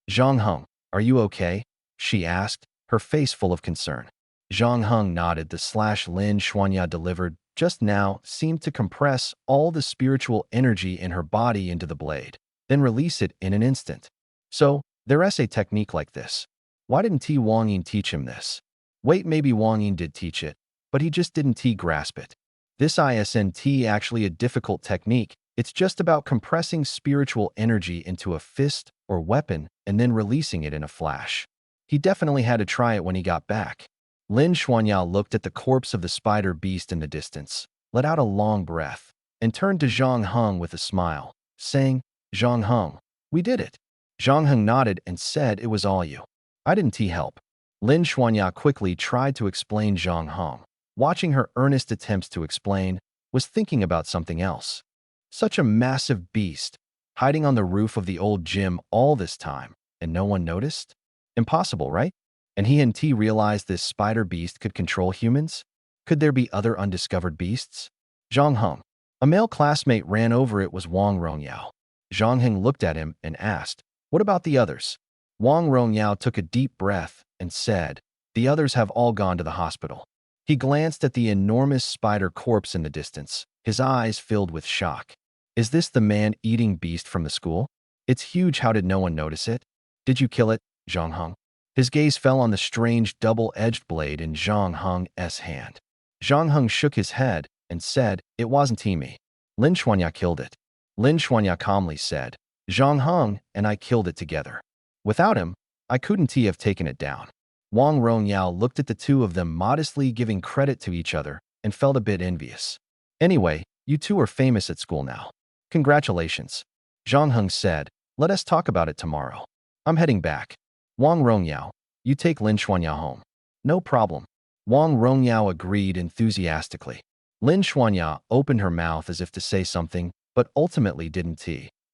"Zhang Heng, are you okay?" she asked, her face full of concern. Zhang Heng nodded. The slash Lin Xuanya delivered just now seemed to compress all the spiritual energy in her body into the blade, then release it in an instant. So, there's a technique like this. Why didn't T. Wang Yin teach him this? Wait, maybe Wang Yin did teach it, but he just didn't grasp it. This isn't actually a difficult technique. It's just about compressing spiritual energy into a fist or weapon and then releasing it in a flash. He definitely had to try it when he got back. Lin Xuanya looked at the corpse of the spider beast in the distance, let out a long breath, and turned to Zhang Heng with a smile, saying, "Zhang Heng, we did it." Zhang Heng nodded and said, "It was all you. I didn't help." Lin Xuanya quickly tried to explain. Zhang Heng, watching her earnest attempts to explain, was thinking about something else. Such a massive beast, hiding on the roof of the old gym all this time, and no one noticed? Impossible, right? And he and T realized this spider beast could control humans? Could there be other undiscovered beasts? Zhang Heng. A male classmate ran over. It was Wang Rongyao. Zhang Heng looked at him and asked, "What about the others?" Wang Rongyao took a deep breath and said, "The others have all gone to the hospital." He glanced at the enormous spider corpse in the distance, his eyes filled with shock. "Is this the man-eating beast from the school? It's huge. How did no one notice it? Did you kill it, Zhang Heng?" His gaze fell on the strange double-edged blade in Zhang Heng's hand. Zhang Heng shook his head and said, "It wasn't me. Lin Xuanya killed it." Lin Xuanya calmly said, "Zhang Heng and I killed it together. Without him, I couldn't have taken it down." Wang Rongyao looked at the two of them modestly giving credit to each other and felt a bit envious. "Anyway, you two are famous at school now. Congratulations." Zhang Heng said, "Let us talk about it tomorrow. I'm heading back." Wang Rongyao, you take Lin Xuanya home. No problem. Wang Rongyao agreed enthusiastically. Lin Xuanya opened her mouth as if to say something, but ultimately didn't.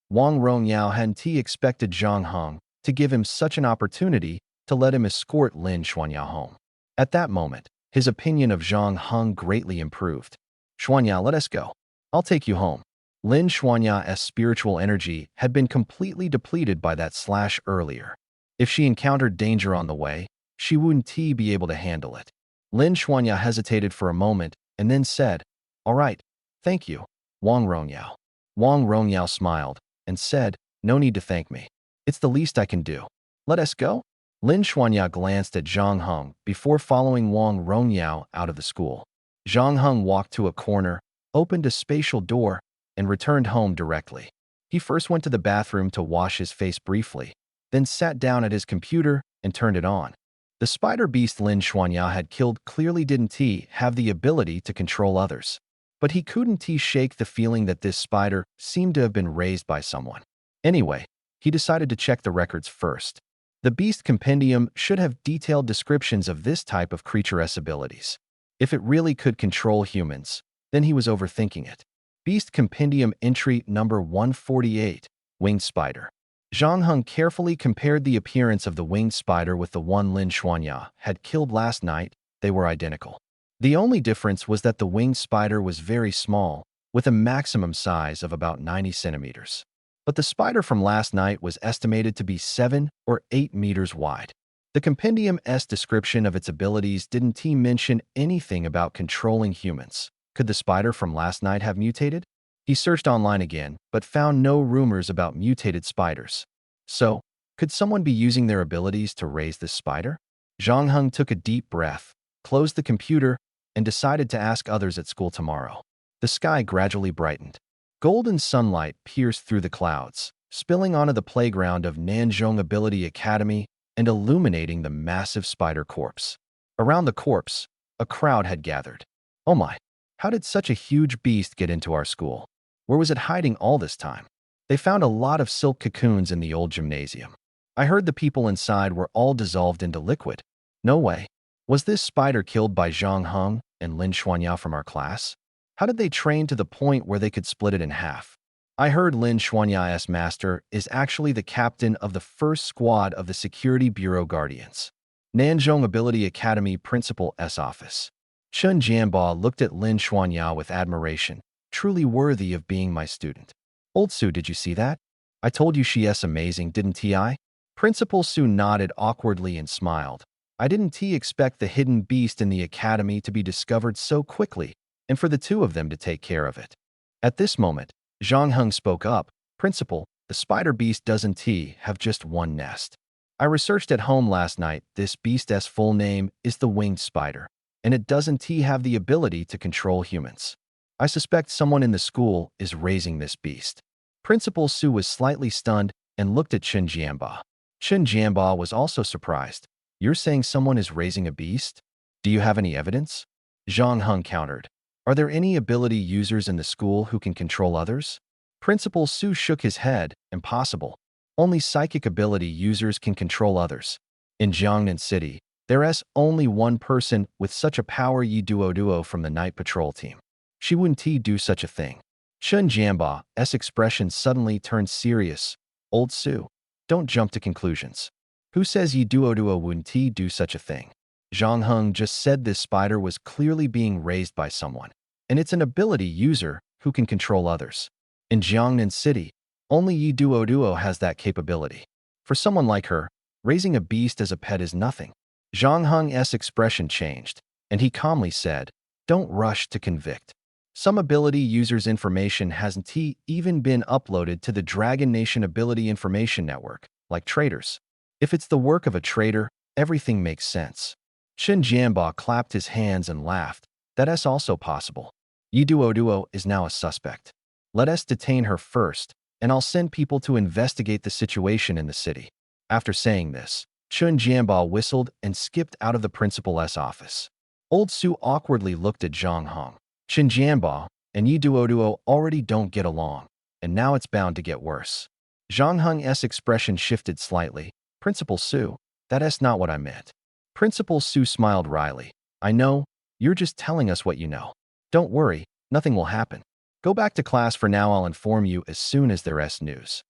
Wang Rongyao hadn't expected Zhang Heng to give him such an opportunity to let him escort Lin Xuanya home. At that moment, his opinion of Zhang Heng greatly improved. "Xuanya, let us go. I'll take you home." Lin Xuanya's spiritual energy had been completely depleted by that slash earlier. If she encountered danger on the way, she wouldn't be able to handle it. Lin Xuanya hesitated for a moment and then said, "All right, thank you, Wang Rongyao." Wang Rongyao smiled and said, "No need to thank me. It's the least I can do. Let us go." Lin Xuanya glanced at Zhang Heng before following Wang Rongyao out of the school. Zhang Heng walked to a corner, opened a spatial door, and returned home directly. He first went to the bathroom to wash his face briefly, then sat down at his computer and turned it on. The spider beast Lin Xuanya had killed clearly didn't have the ability to control others. But he couldn't shake the feeling that this spider seemed to have been raised by someone. Anyway, he decided to check the records first. The Beast Compendium should have detailed descriptions of this type of creature's abilities. If it really could control humans, then he was overthinking it. Beast Compendium entry number 148, Winged Spider. Zhang Heng carefully compared the appearance of the winged spider with the one Lin Xuanya had killed last night. They were identical. The only difference was that the winged spider was very small, with a maximum size of about 90 centimeters. But the spider from last night was estimated to be 7 or 8 meters wide. The compendium's description of its abilities didn't mention anything about controlling humans. Could the spider from last night have mutated? He searched online again, but found no rumors about mutated spiders. So, could someone be using their abilities to raise this spider? Zhang Heng took a deep breath, closed the computer, and decided to ask others at school tomorrow. The sky gradually brightened. Golden sunlight pierced through the clouds, spilling onto the playground of Nanzhong Ability Academy and illuminating the massive spider corpse. Around the corpse, a crowd had gathered. "Oh my, how did such a huge beast get into our school? Where was it hiding all this time?" They found a lot of silk cocoons in the old gymnasium. "I heard the people inside were all dissolved into liquid." "No way. Was this spider killed by Zhang Heng and Lin Xuanya from our class? How did they train to the point where they could split it in half? I heard Lin Xuanya's master is actually the captain of the first squad of the Security Bureau Guardians. Nanzhong Ability Academy Principal S Office. Chen Jianba looked at Lin Xuanya with admiration, truly worthy of being my student. Old Su, did you see that? I told you she's amazing, didn't I? Principal Su nodded awkwardly and smiled. I didn't expect the hidden beast in the academy to be discovered so quickly, and for the two of them to take care of it. At this moment, Zhang Heng spoke up. Principal, the spider beast doesn't have just one nest. I researched at home last night. This beast's full name is the winged spider, and it doesn't have the ability to control humans. I suspect someone in the school is raising this beast. Principal Su was slightly stunned and looked at Chen Jianba. Chen Jianba was also surprised. You're saying someone is raising a beast? Do you have any evidence? Zhang Heng countered. Are there any ability users in the school who can control others? Principal Su shook his head. Impossible. Only psychic ability users can control others. In Jiangnan City, there's only one person with such a power, Yi Duo from the night patrol team. She wouldn't do such a thing. Chen Jianba's expression suddenly turned serious. Old Su, don't jump to conclusions. Who says Yi Duo wouldn't do such a thing? Zhang Heng just said this spider was clearly being raised by someone, and it's an ability user who can control others. In Jiangnan City, only Yi Duo has that capability. For someone like her, raising a beast as a pet is nothing. Zhang Heng's expression changed, and he calmly said, don't rush to convict. Some ability users' information hasn't even been uploaded to the Dragon Nation Ability Information Network, like traders. If it's the work of a trader, everything makes sense. Chen Jianba clapped his hands and laughed. That's also possible. Yi Duo is now a suspect. Let us detain her first, and I'll send people to investigate the situation in the city. After saying this, Chen Jianba whistled and skipped out of the principal's office. Old Su awkwardly looked at Zhang Heng. Chen Jianba and Yi Duo already don't get along, and now it's bound to get worse. Zhang Heng's expression shifted slightly. Principal Su, that's not what I meant. Principal Su smiled wryly. I know, you're just telling us what you know. Don't worry, nothing will happen. Go back to class for now. I'll inform you as soon as there's news.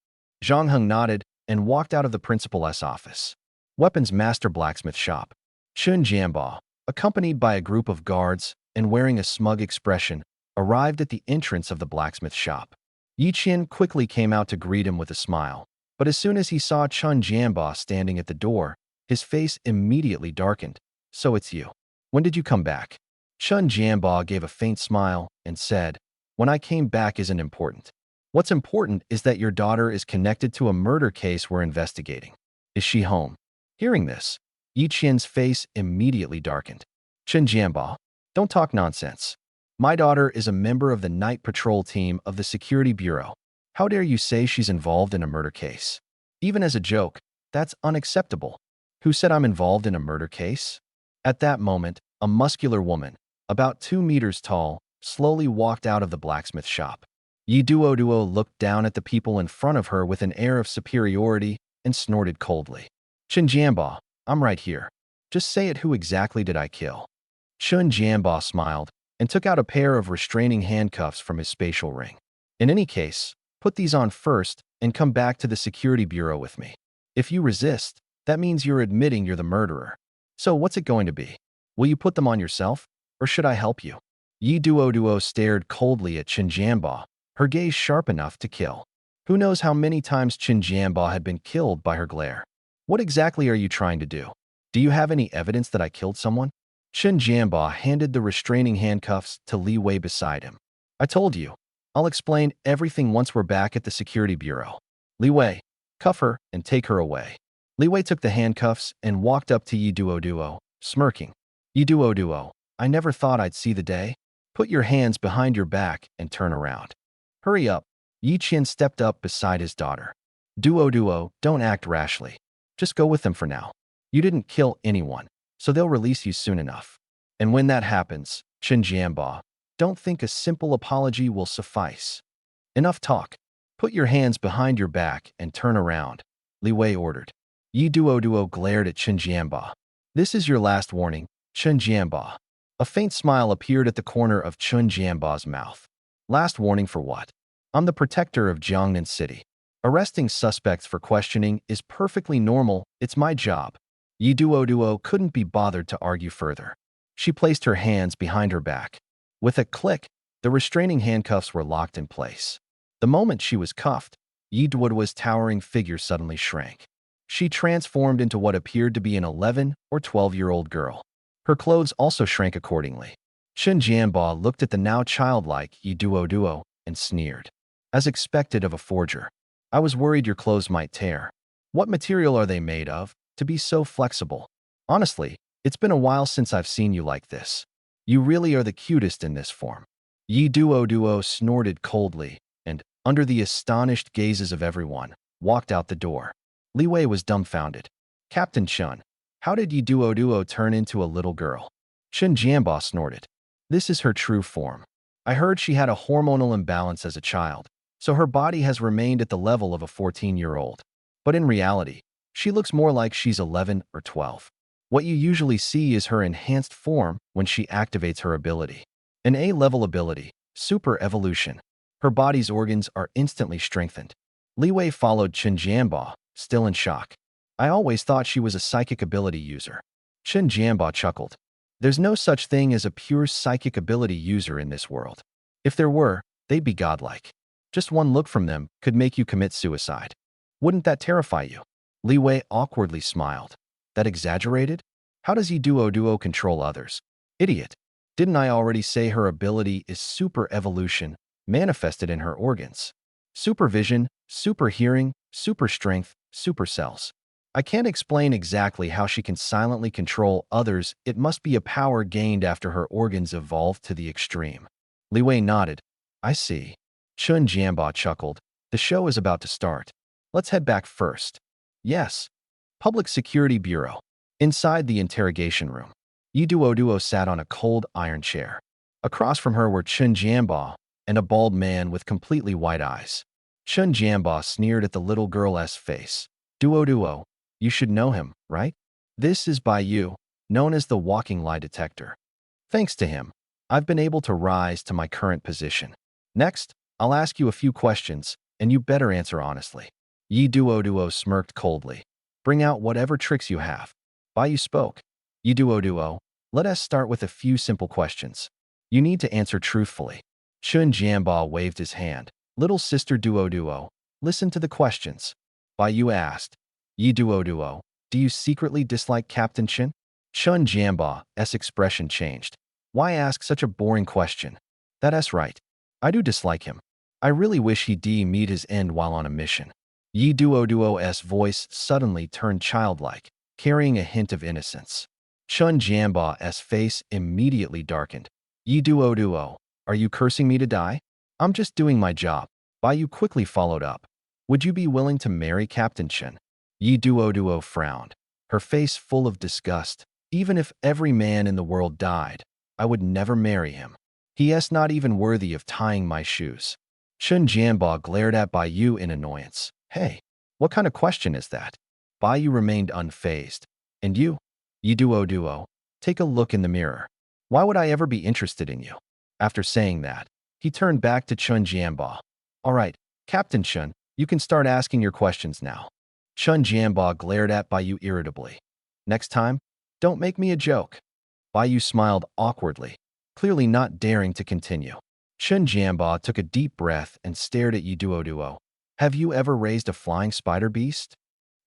Zhang Heng nodded and walked out of the principal's office. Weapons Master Blacksmith Shop. Chen Jianba, accompanied by a group of guards and wearing a smug expression, arrived at the entrance of the blacksmith shop. Yi Qian quickly came out to greet him with a smile, but as soon as he saw Chen Jianba standing at the door, his face immediately darkened. So it's you. When did you come back? Chen Jianba gave a faint smile and said, when I came back isn't important. What's important is that your daughter is connected to a murder case we're investigating. Is she home? Hearing this, Yi Qian's face immediately darkened. Chen Jianba, don't talk nonsense. My daughter is a member of the night patrol team of the Security Bureau. How dare you say she's involved in a murder case? Even as a joke, that's unacceptable. Who said I'm involved in a murder case? At that moment, a muscular woman, about 2 meters tall, slowly walked out of the blacksmith shop. Yi Duo looked down at the people in front of her with an air of superiority and snorted coldly. Chen Jianba, I'm right here. Just say it, who exactly did I kill? Chen Jianba smiled and took out a pair of restraining handcuffs from his spatial ring. In any case, put these on first and come back to the Security Bureau with me. If you resist, that means you're admitting you're the murderer. So what's it going to be? Will you put them on yourself, or should I help you? Yi Duo stared coldly at Chen Jianba, her gaze sharp enough to kill. Who knows how many times Chen Jianba had been killed by her glare. What exactly are you trying to do? Do you have any evidence that I killed someone? Chen Jianba handed the restraining handcuffs to Li Wei beside him. I told you. I'll explain everything once we're back at the Security Bureau. Li Wei, cuff her and take her away. Li Wei took the handcuffs and walked up to Yi Duo, smirking. Yi Duo, I never thought I'd see the day. Put your hands behind your back and turn around. Hurry up. Yi Qian stepped up beside his daughter. Duo, don't act rashly. Just go with them for now. You didn't kill anyone, so they'll release you soon enough. And when that happens, Chen Jianba, don't think a simple apology will suffice. Enough talk. Put your hands behind your back and turn around, Li Wei ordered. Yi Duo glared at Chen Jianba. This is your last warning. Chun Jianba. A faint smile appeared at the corner of Chun Jianba's mouth. Last warning for what? I'm the protector of Jiangnan City. Arresting suspects for questioning is perfectly normal, it's my job. Yi Duo couldn't be bothered to argue further. She placed her hands behind her back. With a click, the restraining handcuffs were locked in place. The moment she was cuffed, Yi Duo's towering figure suddenly shrank. She transformed into what appeared to be an 11 or 12-year-old girl. Her clothes also shrank accordingly. Chun Jianba looked at the now childlike Yi Duo and sneered. As expected of a forger. I was worried your clothes might tear. What material are they made of, to be so flexible? Honestly, it's been a while since I've seen you like this. You really are the cutest in this form. Yi Duo snorted coldly and, under the astonished gazes of everyone, walked out the door. Li Wei was dumbfounded. Captain Chun, how did Yi Duo turn into a little girl? Chun Jianba snorted. This is her true form. I heard she had a hormonal imbalance as a child, so her body has remained at the level of a 14-year-old. But in reality, she looks more like she's 11 or 12. What you usually see is her enhanced form when she activates her ability. An A-level ability, super evolution. Her body's organs are instantly strengthened. Li Wei followed Chun Jianba, still in shock. I always thought she was a psychic ability user. Chun Jianba chuckled. There's no such thing as a pure psychic ability user in this world. If there were, they'd be godlike. Just one look from them could make you commit suicide. Wouldn't that terrify you? Li Wei awkwardly smiled. That exaggerated? How does Yi Duo control others? Idiot. Didn't I already say her ability is super evolution, manifested in her organs? Supervision, super hearing, super strength, super cells. I can't explain exactly how she can silently control others. It must be a power gained after her organs evolved to the extreme. Li Wei nodded. I see. Chun Jianba chuckled. The show is about to start. Let's head back first. Yes. Public Security Bureau. Inside the interrogation room, Yi Duo sat on a cold iron chair. Across from her were Chun Jianba and a bald man with completely white eyes. Chun Jianba sneered at the little girl's face. Duo, you should know him, right? This is Bai Yu, known as the walking lie detector. Thanks to him, I've been able to rise to my current position. Next, I'll ask you a few questions, and you better answer honestly. Yi Duo smirked coldly. Bring out whatever tricks you have. Bai Yu spoke. Yi Duo, let us start with a few simple questions. You need to answer truthfully. Chun Jianba waved his hand. Little sister Duo, listen to the questions. Bai Yu asked. Yi Duo, do you secretly dislike Captain Chin? Chun Jianba's expression changed. Why ask such a boring question? That's right. I do dislike him. I really wish he'd meet his end while on a mission. Yi Duo's voice suddenly turned childlike, carrying a hint of innocence. Chun Jianba's face immediately darkened. Yi Duo, are you cursing me to die? I'm just doing my job. Bai Yu quickly followed up. Would you be willing to marry Captain Chen? Yi Duo frowned, her face full of disgust. Even if every man in the world died, I would never marry him. He is not even worthy of tying my shoes. Chun Jianba glared at Bai Yu in annoyance. Hey, what kind of question is that? Bai Yu remained unfazed. And you? Yi Duo, take a look in the mirror. Why would I ever be interested in you? After saying that, he turned back to Chun Jianba. All right, Captain Chun, you can start asking your questions now. Chun Jianba glared at Bai Yu irritably. Next time, don't make me a joke. Bai Yu smiled awkwardly, clearly not daring to continue. Chun Jianba took a deep breath and stared at Yi Duo. Have you ever raised a flying spider beast?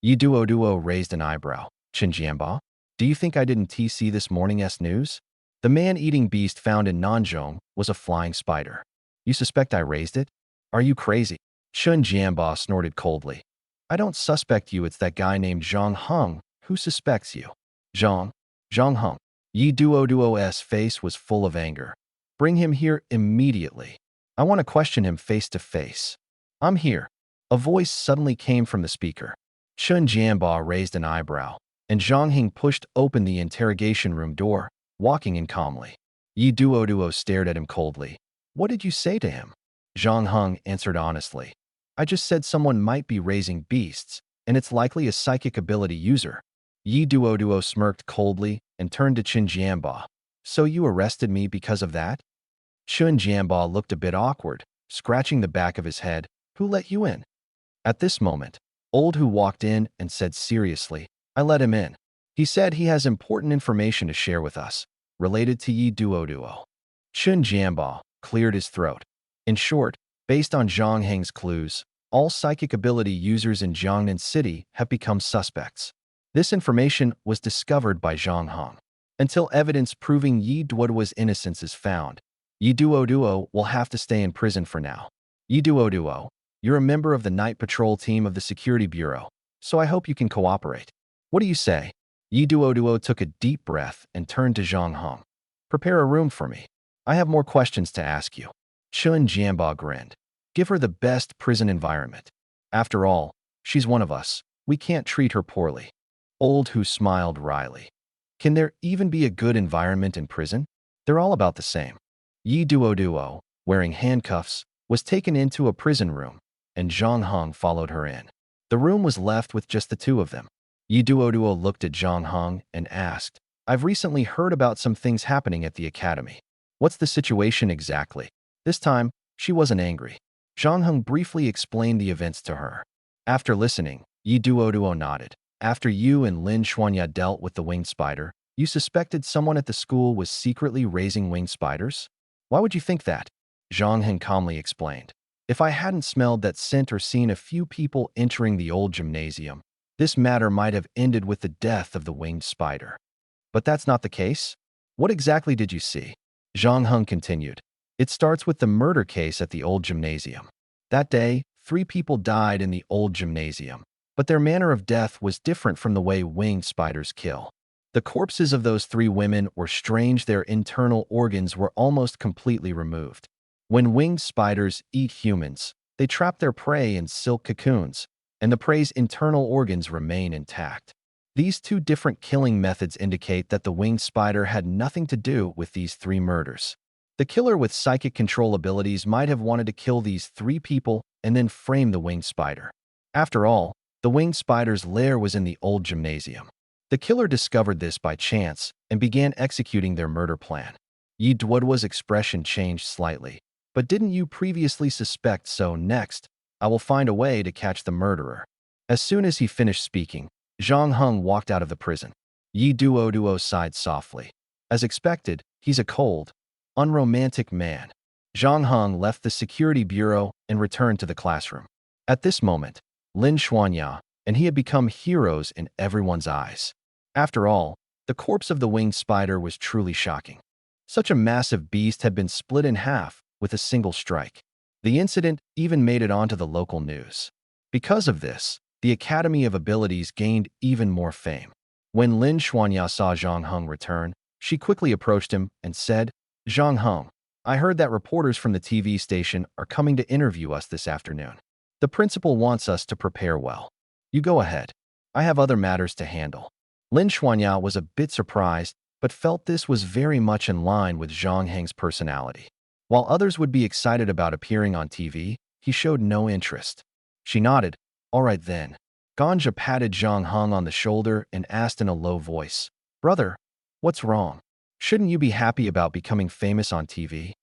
Yi Duo raised an eyebrow. Chun Jianba, do you think I didn't see this morning's news? The man-eating beast found in Nanzhong was a flying spider. You suspect I raised it? Are you crazy? Chun Jianba snorted coldly. I don't suspect you, it's that guy named Zhang Heng who suspects you. Zhang Heng. Yi Duo's face was full of anger. Bring him here immediately. I want to question him face to face. I'm here. A voice suddenly came from the speaker. Chun Jianba raised an eyebrow, and Zhang Heng pushed open the interrogation room door, walking in calmly. Yi Duo stared at him coldly. What did you say to him? Zhang Heng answered honestly. I just said someone might be raising beasts, and it's likely a psychic ability user. Yi Duo smirked coldly, and turned to Chen Jianba. So you arrested me because of that? Chen Jianba looked a bit awkward, scratching the back of his head. Who let you in? At this moment, Old Hu walked in and said seriously, I let him in. He said he has important information to share with us, related to Yi Duo. Chen Jianba cleared his throat. In short, based on Zhang Heng's clues, all psychic ability users in Jiangnan City have become suspects. This information was discovered by Zhang Heng. Until evidence proving Yi Duoduo's innocence is found, Yi Duo will have to stay in prison for now. Yi Duo, you're a member of the night patrol team of the Security Bureau, so I hope you can cooperate. What do you say? Yi Duo took a deep breath and turned to Zhang Heng. Prepare a room for me. I have more questions to ask you. Chen Jianba grinned. Give her the best prison environment. After all, she's one of us. We can't treat her poorly. Old Hu smiled wryly. Can there even be a good environment in prison? They're all about the same. Yi Duo, wearing handcuffs, was taken into a prison room, and Zhang Heng followed her in. The room was left with just the two of them. Yi Duo looked at Zhang Heng and asked, I've recently heard about some things happening at the academy. What's the situation exactly? This time, she wasn't angry. Zhang Heng briefly explained the events to her. After listening, Yi Duo nodded. After you and Lin Xuanya dealt with the winged spider, you suspected someone at the school was secretly raising winged spiders? Why would you think that? Zhang Heng calmly explained. If I hadn't smelled that scent or seen a few people entering the old gymnasium, this matter might have ended with the death of the winged spider. But that's not the case? What exactly did you see? Zhang Heng continued. It starts with the murder case at the old gymnasium. That day, 3 people died in the old gymnasium, but their manner of death was different from the way winged spiders kill. The corpses of those 3 women were strange. Their internal organs were almost completely removed. When winged spiders eat humans, they trap their prey in silk cocoons, and the prey's internal organs remain intact. These 2 different killing methods indicate that the winged spider had nothing to do with these 3 murders. The killer with psychic control abilities might have wanted to kill these 3 people and then frame the winged spider. After all, the winged spider's lair was in the old gymnasium. The killer discovered this by chance and began executing their murder plan. Yi Duoduo's expression changed slightly. But didn't you previously suspect so? Next, I will find a way to catch the murderer. As soon as he finished speaking, Zhang Heng walked out of the prison. Yi Duo sighed softly. As expected, he's a cold, unromantic man. Zhang Heng left the security bureau and returned to the classroom. At this moment, Lin Xuanya and he had become heroes in everyone's eyes. After all, the corpse of the winged spider was truly shocking. Such a massive beast had been split in half with a single strike. The incident even made it onto the local news. Because of this, the Academy of Abilities gained even more fame. When Lin Xuanya saw Zhang Heng return, she quickly approached him and said, Zhang Heng, I heard that reporters from the TV station are coming to interview us this afternoon. The principal wants us to prepare well. You go ahead. I have other matters to handle. Lin Xuanya was a bit surprised, but felt this was very much in line with Zhang Heng's personality. While others would be excited about appearing on TV, he showed no interest. She nodded. All right then. Ganja patted Zhang Heng on the shoulder and asked in a low voice, Brother, what's wrong? Shouldn't you be happy about becoming famous on TV?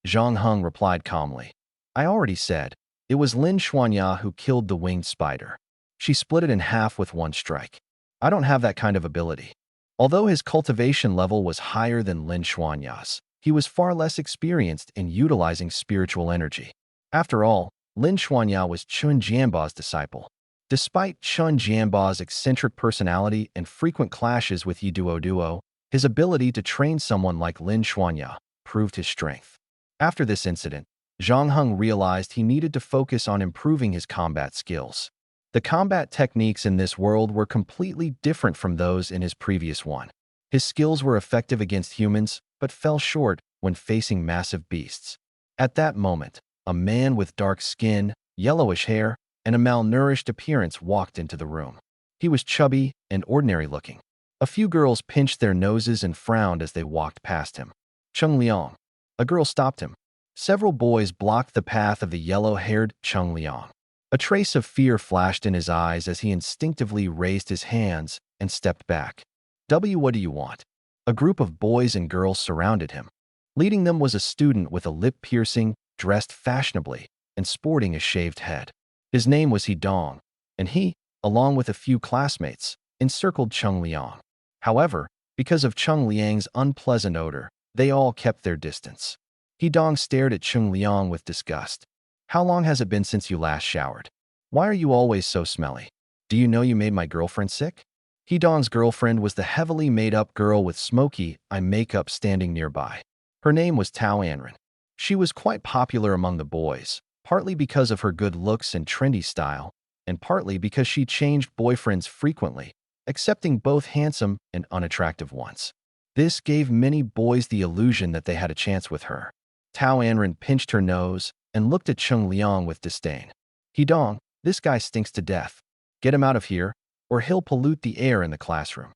Zhang Heng replied calmly. I already said, it was Lin Xuanya who killed the winged spider. She split it in half with one strike. I don't have that kind of ability. Although his cultivation level was higher than Lin Xuanya's, he was far less experienced in utilizing spiritual energy. After all, Lin Xuanya was Chen Jianba's disciple. Despite Chen Jianba's eccentric personality and frequent clashes with Yi Duo, his ability to train someone like Lin Xuanya proved his strength. After this incident, Zhang Heng realized he needed to focus on improving his combat skills. The combat techniques in this world were completely different from those in his previous one. His skills were effective against humans, but fell short when facing massive beasts. At that moment, a man with dark skin, yellowish hair, and a malnourished appearance walked into the room. He was chubby and ordinary-looking. A few girls pinched their noses and frowned as they walked past him. Cheng Liang. A girl stopped him. Several boys blocked the path of the yellow-haired Cheng Liang. A trace of fear flashed in his eyes as he instinctively raised his hands and stepped back. What do you want? A group of boys and girls surrounded him. Leading them was a student with a lip piercing, dressed fashionably, and sporting a shaved head. His name was Dong, and he, along with a few classmates, encircled Chung Liang. However, because of Chung Liang's unpleasant odor, they all kept their distance. Dong stared at Chung Liang with disgust. How long has it been since you last showered? Why are you always so smelly? Do you know you made my girlfriend sick? Dong's girlfriend was the heavily made-up girl with smoky eye makeup standing nearby. Her name was Tao Anren. She was quite popular among the boys, partly because of her good looks and trendy style, and partly because she changed boyfriends frequently, accepting both handsome and unattractive ones. This gave many boys the illusion that they had a chance with her. Tao Anren pinched her nose and looked at Chung Liang with disdain. Dong, this guy stinks to death. Get him out of here, or he'll pollute the air in the classroom.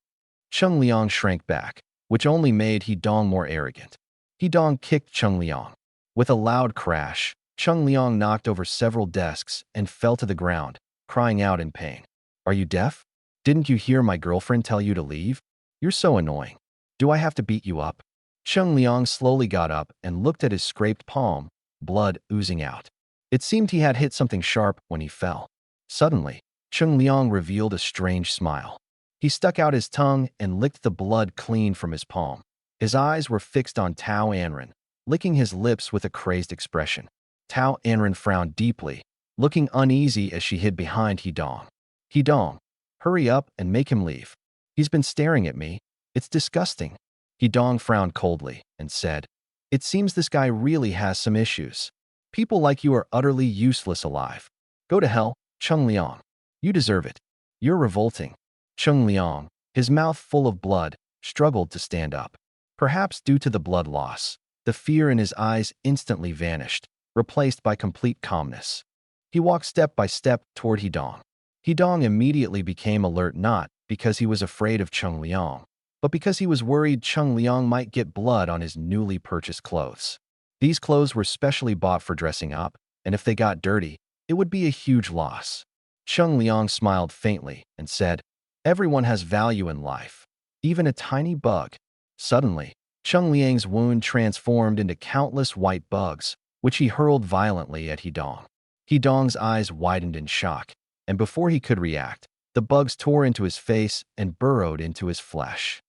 Chung Liang shrank back, which only made Dong more arrogant. Dong kicked Chung Liang. With a loud crash, Chung Liang knocked over several desks and fell to the ground, crying out in pain. Are you deaf? Didn't you hear my girlfriend tell you to leave? You're so annoying. Do I have to beat you up? Chung Liang slowly got up and looked at his scraped palm, blood oozing out. It seemed he had hit something sharp when he fell. Suddenly, Chung Liang revealed a strange smile. He stuck out his tongue and licked the blood clean from his palm. His eyes were fixed on Tao Anren, licking his lips with a crazed expression. Tao Anren frowned deeply, looking uneasy as she hid behind Dong. Dong, hurry up and make him leave. He's been staring at me. It's disgusting. Dong frowned coldly and said, It seems this guy really has some issues. People like you are utterly useless alive. Go to hell, Chung Liang. You deserve it. You're revolting. Chung Liang, his mouth full of blood, struggled to stand up. Perhaps due to the blood loss, the fear in his eyes instantly vanished, replaced by complete calmness. He walked step by step toward Dong. Dong immediately became alert not because he was afraid of Chung Liang, but because he was worried Chung Liang might get blood on his newly purchased clothes. These clothes were specially bought for dressing up, and if they got dirty, it would be a huge loss. Chung Liang smiled faintly and said, Everyone has value in life, even a tiny bug. Suddenly, Chung Liang's wound transformed into countless white bugs, which he hurled violently at Dong. Dong's eyes widened in shock, and before he could react, the bugs tore into his face and burrowed into his flesh.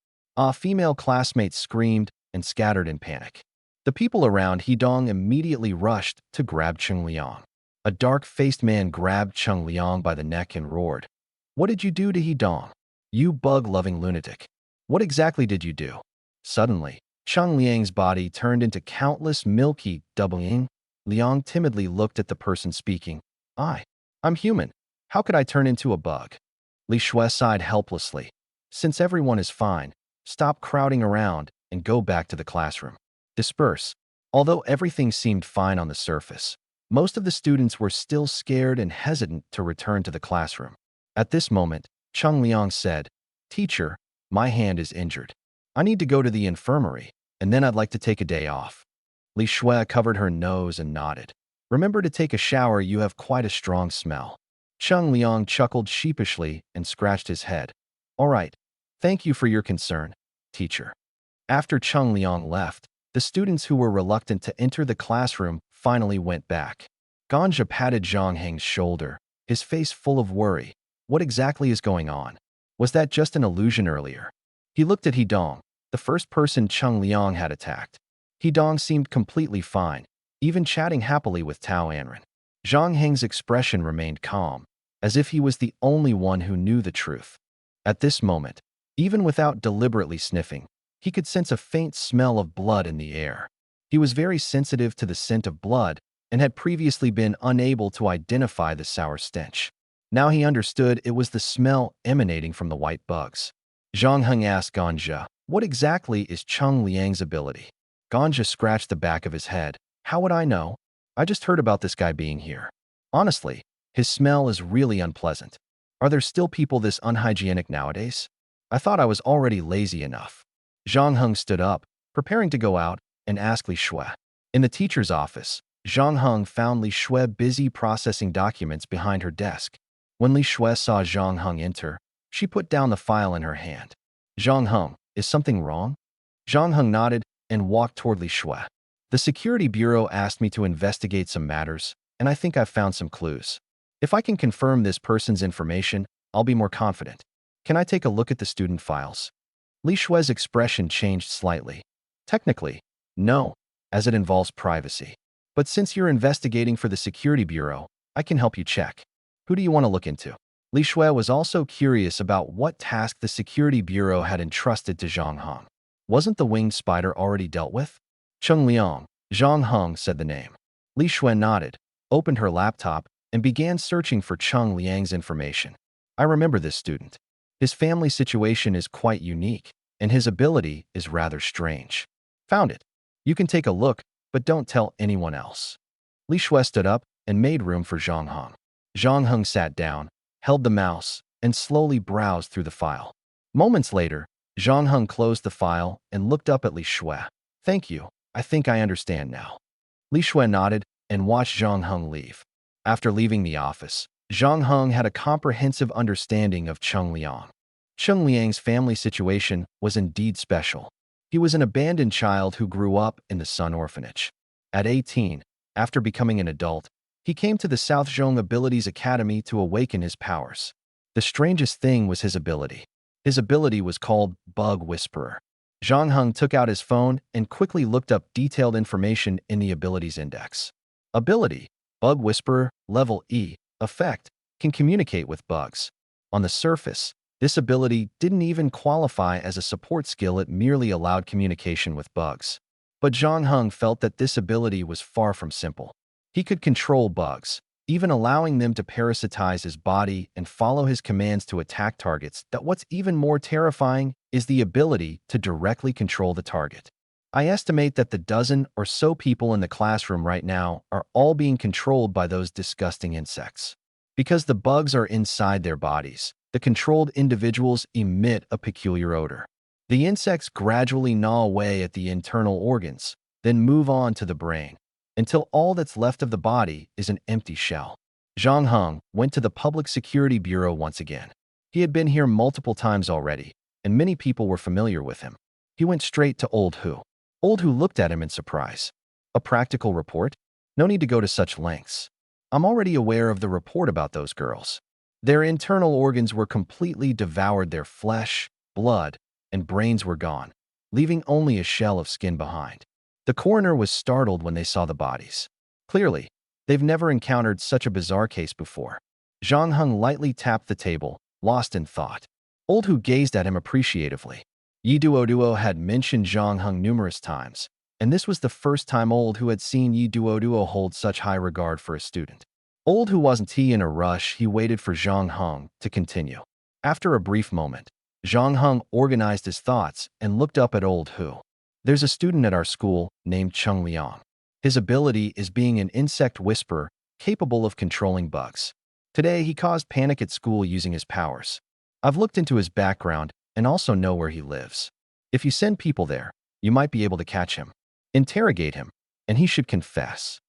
Female classmates screamed and scattered in panic. The people around Dong immediately rushed to grab Chung Liang. A dark-faced man grabbed Chung Liang by the neck and roared, What did you do to Dong? You bug-loving lunatic. What exactly did you do? Suddenly, Chung Liang's body turned into countless milky doubling. Liang timidly looked at the person speaking. I'm human. How could I turn into a bug? Li Shui sighed helplessly. Since everyone is fine, stop crowding around and go back to the classroom. Disperse. Although everything seemed fine on the surface, most of the students were still scared and hesitant to return to the classroom. At this moment, Chung Liang said, Teacher, my hand is injured. I need to go to the infirmary, and then I'd like to take a day off. Li Shui covered her nose and nodded. Remember to take a shower, you have quite a strong smell. Chung Liang chuckled sheepishly and scratched his head. All right, thank you for your concern, teacher. After Chung Liang left, the students who were reluctant to enter the classroom finally went back. Ganja patted Zhang Heng's shoulder, his face full of worry. What exactly is going on? Was that just an illusion earlier? He looked at Dong, the first person Chung Liang had attacked. Dong seemed completely fine, even chatting happily with Tao Anren. Zhang Heng's expression remained calm, as if he was the only one who knew the truth. At this moment, even without deliberately sniffing, he could sense a faint smell of blood in the air. He was very sensitive to the scent of blood and had previously been unable to identify the sour stench. Now he understood it was the smell emanating from the white bugs. Zhang Heng asked Ganja, What exactly is Chung Liang's ability? Ganja scratched the back of his head. How would I know? I just heard about this guy being here. Honestly, his smell is really unpleasant. Are there still people this unhygienic nowadays? I thought I was already lazy enough. Zhang Heng stood up, preparing to go out, and asked Li Shui. In the teacher's office, Zhang Heng found Li Shui busy processing documents behind her desk. When Li Shui saw Zhang Heng enter, she put down the file in her hand. Zhang Heng, is something wrong? Zhang Heng nodded and walked toward Li Shui. The security bureau asked me to investigate some matters, and I think I've found some clues. If I can confirm this person's information, I'll be more confident. Can I take a look at the student files? Li Shui's expression changed slightly. Technically, no, as it involves privacy. But since you're investigating for the security bureau, I can help you check. Who do you want to look into? Li Shui was also curious about what task the security bureau had entrusted to Zhang Heng. Wasn't the winged spider already dealt with? Cheng Liang, Zhang Heng said the name. Li Shui nodded, opened her laptop, and began searching for Cheng Liang's information. I remember this student. His family situation is quite unique, and his ability is rather strange. Found it. You can take a look, but don't tell anyone else. Li Shui stood up and made room for Zhang Heng. Zhang Heng sat down, held the mouse, and slowly browsed through the file. Moments later, Zhang Heng closed the file and looked up at Li Shui. Thank you. I think I understand now. Li Shui nodded and watched Zhang Heng leave. After leaving the office, Zhang Heng had a comprehensive understanding of Cheng Liang. Cheng Liang's family situation was indeed special. He was an abandoned child who grew up in the Sun Orphanage. At 18, after becoming an adult, he came to the South Zhong Abilities Academy to awaken his powers. The strangest thing was his ability. His ability was called Bug Whisperer. Zhang Heng took out his phone and quickly looked up detailed information in the abilities index. Ability, Bug Whisperer, Level E, Effect, can communicate with bugs. On the surface, this ability didn't even qualify as a support skill, it merely allowed communication with bugs. But Zhang Heng felt that this ability was far from simple. He could control bugs, even allowing them to parasitize his body and follow his commands to attack targets. That what's even more terrifying is the ability to directly control the target. I estimate that the dozen or so people in the classroom right now are all being controlled by those disgusting insects. Because the bugs are inside their bodies, the controlled individuals emit a peculiar odor. The insects gradually gnaw away at the internal organs, then move on to the brain, until all that's left of the body is an empty shell. Zhang Heng went to the Public Security Bureau once again. He had been here multiple times already, and many people were familiar with him. He went straight to Old Hu. Old Hu looked at him in surprise. A practical report? No need to go to such lengths. I'm already aware of the report about those girls. Their internal organs were completely devoured, their flesh, blood, and brains were gone, leaving only a shell of skin behind. The coroner was startled when they saw the bodies. Clearly, they've never encountered such a bizarre case before. Zhang Heng lightly tapped the table, lost in thought. Old Hu gazed at him appreciatively. Yi Duoduo had mentioned Zhang Heng numerous times, and this was the first time Old Hu had seen Yi Duoduo hold such high regard for a student. Old Hu wasn't in a rush, he waited for Zhang Heng to continue. After a brief moment, Zhang Heng organized his thoughts and looked up at Old Hu. There's a student at our school named Cheng Liang. His ability is being an insect whisperer capable of controlling bugs. Today, he caused panic at school using his powers. I've looked into his background and also know where he lives. If you send people there, you might be able to catch him. Interrogate him, and he should confess.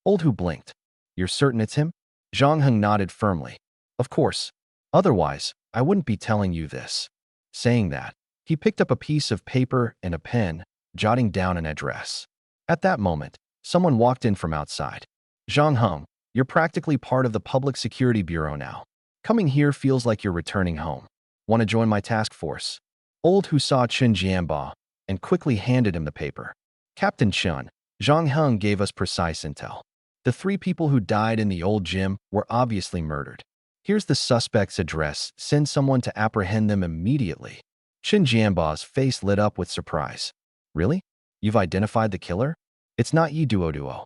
Old Hu blinked. You're certain it's him? Zhang Heng nodded firmly. Of course. Otherwise, I wouldn't be telling you this. Saying that, he picked up a piece of paper and a pen, jotting down an address. At that moment, someone walked in from outside. Zhang Heng, you're practically part of the Public Security Bureau now. Coming here feels like you're returning home. Want to join my task force? Old Hu saw Chen Jianba and quickly handed him the paper. Captain Chen, Zhang Heng gave us precise intel. The 3 people who died in the old gym were obviously murdered. Here's the suspect's address. Send someone to apprehend them immediately. Chen Jianba's face lit up with surprise. Really? You've identified the killer? It's not Yi Duoduo.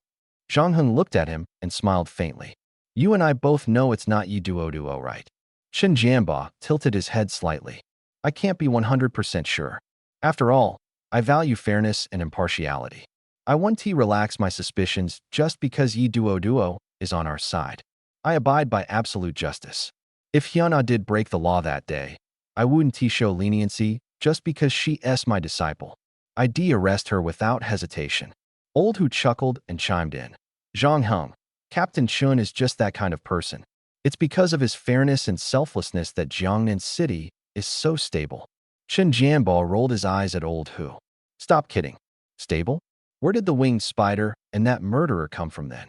Zhang Heng looked at him and smiled faintly. You and I both know it's not Yi Duoduo, right? Chen Jianba tilted his head slightly. I can't be 100% sure. After all, I value fairness and impartiality. I want to relax my suspicions just because Yi Duoduo is on our side. I abide by absolute justice. If Hyuna did break the law that day, I wouldn't show leniency just because she's my disciple. I'd arrest her without hesitation. Old Hu chuckled and chimed in. Zhang Heng, Captain Chun is just that kind of person. It's because of his fairness and selflessness that Jiangnan City is so stable. Chen Jianbo rolled his eyes at Old Hu. Stop kidding. Stable? Where did the winged spider and that murderer come from then?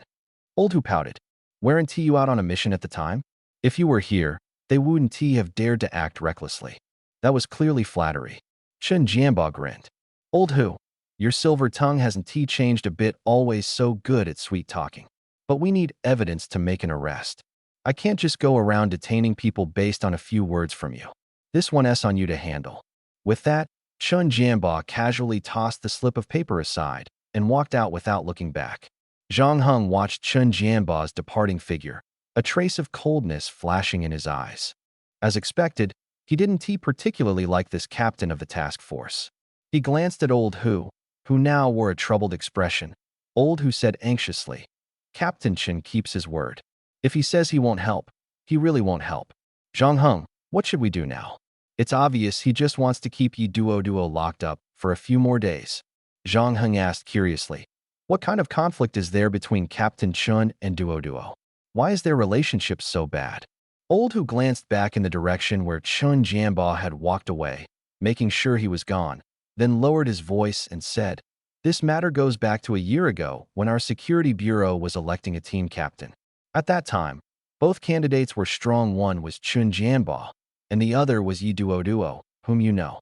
Old Who pouted. Weren't you out on a mission at the time? If you were here, they wouldn't have dared to act recklessly. That was clearly flattery. Chen Jianba grinned. Old Who, your silver tongue hasn't changed a bit, always so good at sweet talking. But we need evidence to make an arrest. I can't just go around detaining people based on a few words from you. This one's on you to handle. With that, Chen Jianba casually tossed the slip of paper aside and walked out without looking back. Zhang Heng watched Chen Jianba's departing figure, a trace of coldness flashing in his eyes. As expected, he didn't particularly like this captain of the task force. He glanced at Old Who now wore a troubled expression. Old Who said anxiously, Captain Chen keeps his word. If he says he won't help, he really won't help. Zhang Heng, what should we do now? It's obvious he just wants to keep Yi Duo locked up for a few more days. Zhang Heng asked curiously, what kind of conflict is there between Captain Chen and Duo? Why is their relationship so bad? Old Who glanced back in the direction where Chen Jianba had walked away, making sure he was gone, then lowered his voice and said, this matter goes back to a year ago when our security bureau was electing a team captain. At that time, both candidates were strong. One was Chen Jianba, and the other was Yi Duo, whom you know.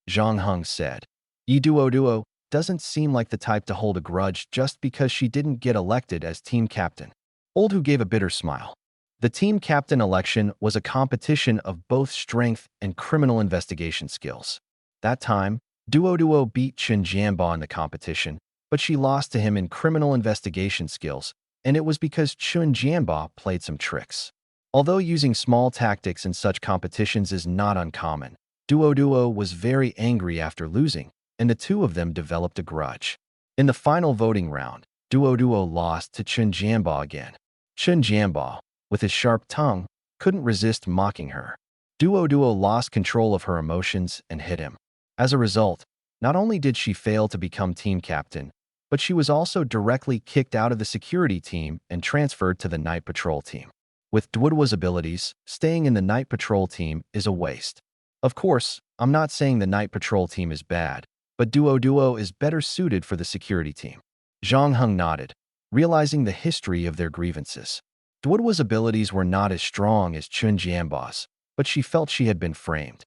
Zhang Heng said, Yi Duo doesn't seem like the type to hold a grudge just because she didn't get elected as team captain. Old Who gave a bitter smile. The team captain election was a competition of both strength and criminal investigation skills. That time, Duo beat Chen Jianba in the competition, but she lost to him in criminal investigation skills, and it was because Chen Jianba played some tricks. Although using small tactics in such competitions is not uncommon, Duo was very angry after losing, and the two of them developed a grudge. In the final voting round, Duo lost to Chen Jianba again. Chen Jianba, with his sharp tongue, couldn't resist mocking her. Duo lost control of her emotions and hit him. As a result, not only did she fail to become team captain, but she was also directly kicked out of the security team and transferred to the night patrol team. With Duo's abilities, staying in the night patrol team is a waste. Of course, I'm not saying the night patrol team is bad, but Duo is better suited for the security team. Zhang Heng nodded, realizing the history of their grievances. Duo's abilities were not as strong as Chen Jianba's, but she felt she had been framed.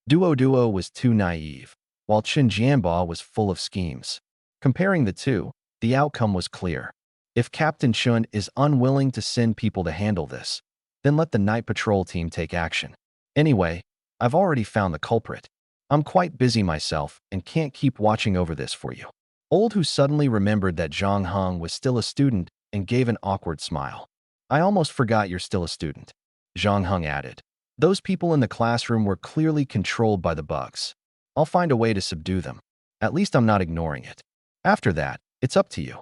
Duo was too naive, while Chen Jianba was full of schemes. Comparing the two, the outcome was clear. If Captain Chen is unwilling to send people to handle this, then let the night patrol team take action. Anyway, I've already found the culprit. I'm quite busy myself and can't keep watching over this for you. Old Who suddenly remembered that Zhang Heng was still a student and gave an awkward smile. I almost forgot you're still a student. Zhang Heng added. Those people in the classroom were clearly controlled by the bugs. I'll find a way to subdue them. At least I'm not ignoring it. After that, it's up to you.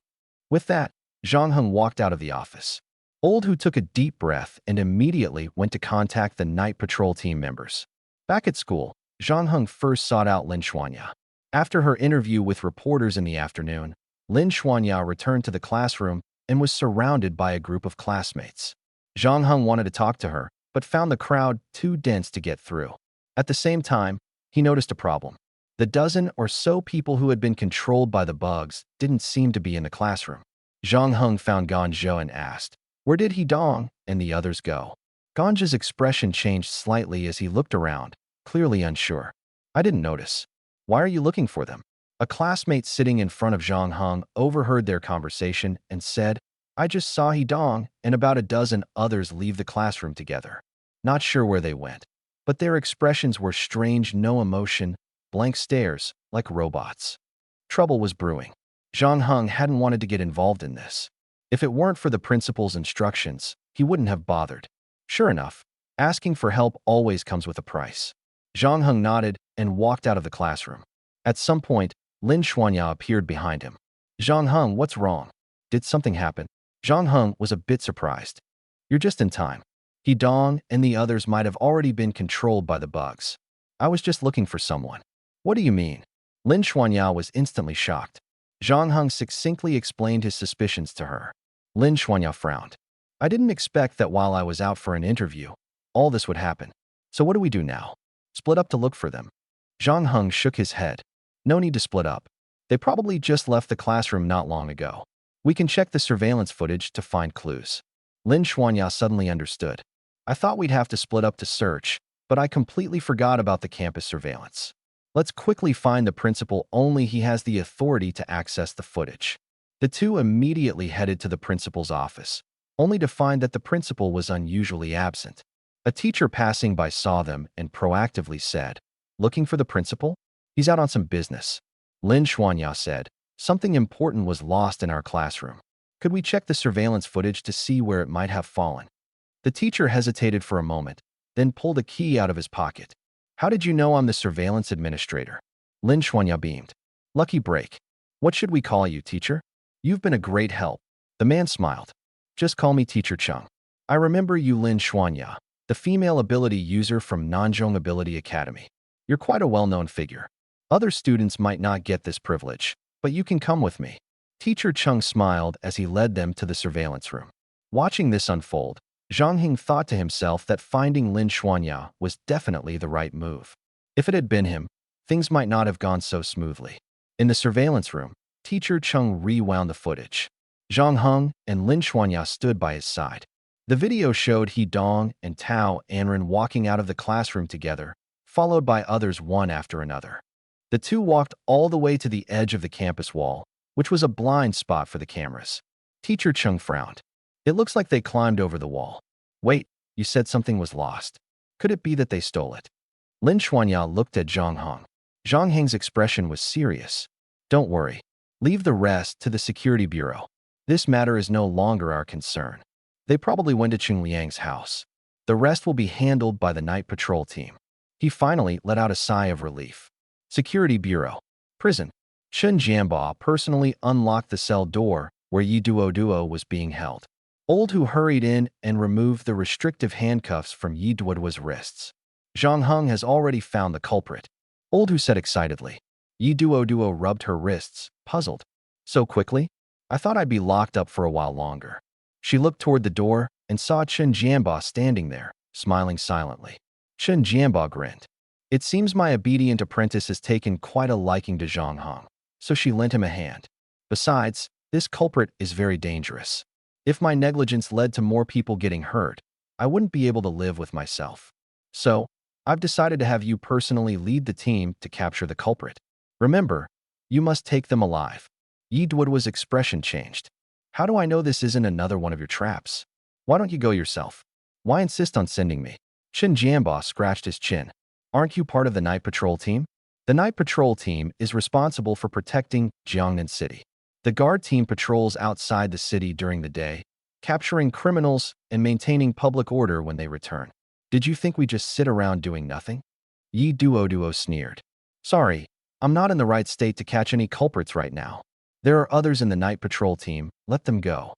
With that, Zhang Heng walked out of the office. Old Who took a deep breath and immediately went to contact the night patrol team members. Back at school, Zhang Heng first sought out Lin Xuanya. After her interview with reporters in the afternoon, Lin Xuanya returned to the classroom and was surrounded by a group of classmates. Zhang Heng wanted to talk to her, but found the crowd too dense to get through. At the same time, he noticed a problem. The dozen or so people who had been controlled by the bugs didn't seem to be in the classroom. Zhang Heng found Ganzhou and asked, where did he Dong and the others go? Ganzhou's expression changed slightly as he looked around, clearly unsure. I didn't notice. Why are you looking for them? A classmate sitting in front of Zhang Heng overheard their conversation and said, I just saw He Dong and about a dozen others leave the classroom together. Not sure where they went, but their expressions were strange, no emotion, blank stares, like robots. Trouble was brewing. Zhang Heng hadn't wanted to get involved in this. If it weren't for the principal's instructions, he wouldn't have bothered. Sure enough, asking for help always comes with a price. Zhang Heng nodded and walked out of the classroom. At some point, Lin Xuanya appeared behind him. Zhang Heng, what's wrong? Did something happen? Zhang Heng was a bit surprised. You're just in time. He Dong and the others might have already been controlled by the bugs. I was just looking for someone. What do you mean? Lin Xuanya was instantly shocked. Zhang Heng succinctly explained his suspicions to her. Lin Xuanya frowned. I didn't expect that while I was out for an interview, all this would happen. So what do we do now? Split up to look for them? Zhang Heng shook his head. No need to split up. They probably just left the classroom not long ago. We can check the surveillance footage to find clues. Lin Xuanya suddenly understood. I thought we'd have to split up to search, but I completely forgot about the campus surveillance. Let's quickly find the principal, only he has the authority to access the footage. The two immediately headed to the principal's office, only to find that the principal was unusually absent. A teacher passing by saw them and proactively said, "Looking for the principal? He's out on some business." Lin Xuanya said, "Something important was lost in our classroom. Could we check the surveillance footage to see where it might have fallen?" The teacher hesitated for a moment, then pulled a key out of his pocket. "How did you know I'm the surveillance administrator?" Lin Xuanya beamed. "Lucky break. What should we call you, teacher?" "You've been a great help." The man smiled. "Just call me Teacher Chung. I remember you, Lin Xuanya, the female ability user from Nanzhong Ability Academy. You're quite a well-known figure. Other students might not get this privilege, but you can come with me." Teacher Chung smiled as he led them to the surveillance room. Watching this unfold, Zhang Hing thought to himself that finding Lin Xuanya was definitely the right move. If it had been him, things might not have gone so smoothly. In the surveillance room, Teacher Chung rewound the footage. Zhang Heng and Lin Xuanya stood by his side. The video showed He Dong and Tao Anren walking out of the classroom together, followed by others one after another. The two walked all the way to the edge of the campus wall, which was a blind spot for the cameras. Teacher Chung frowned. "It looks like they climbed over the wall." "Wait, you said something was lost. Could it be that they stole it?" Lin Xuanya looked at Zhang Heng. Zhang Heng's expression was serious. "Don't worry. Leave the rest to the security bureau. This matter is no longer our concern. They probably went to Chung Liang's house. The rest will be handled by the night patrol team." He finally let out a sigh of relief. Security Bureau. Prison. Chen Jianba personally unlocked the cell door where Yi Duo was being held. Old Hu hurried in and removed the restrictive handcuffs from Yi Duo's wrists. Zhang Heng has already found the culprit. Old Hu said excitedly. Yi Duo rubbed her wrists, puzzled. "So quickly? I thought I'd be locked up for a while longer." She looked toward the door and saw Chen Jianba standing there, smiling silently. Chen Jianba grinned. "It seems my obedient apprentice has taken quite a liking to Zhang Heng, so she lent him a hand. Besides, this culprit is very dangerous. If my negligence led to more people getting hurt, I wouldn't be able to live with myself. So, I've decided to have you personally lead the team to capture the culprit. Remember, you must take them alive." Yi Duo's expression changed. "How do I know this isn't another one of your traps? Why don't you go yourself? Why insist on sending me?" Chen Jianba scratched his chin. "Aren't you part of the night patrol team?" "The night patrol team is responsible for protecting Jiangnan City. The guard team patrols outside the city during the day, capturing criminals and maintaining public order when they return. Did you think we just sit around doing nothing?" Yi Duo sneered. "Sorry, I'm not in the right state to catch any culprits right now. There are others in the night patrol team, let them go."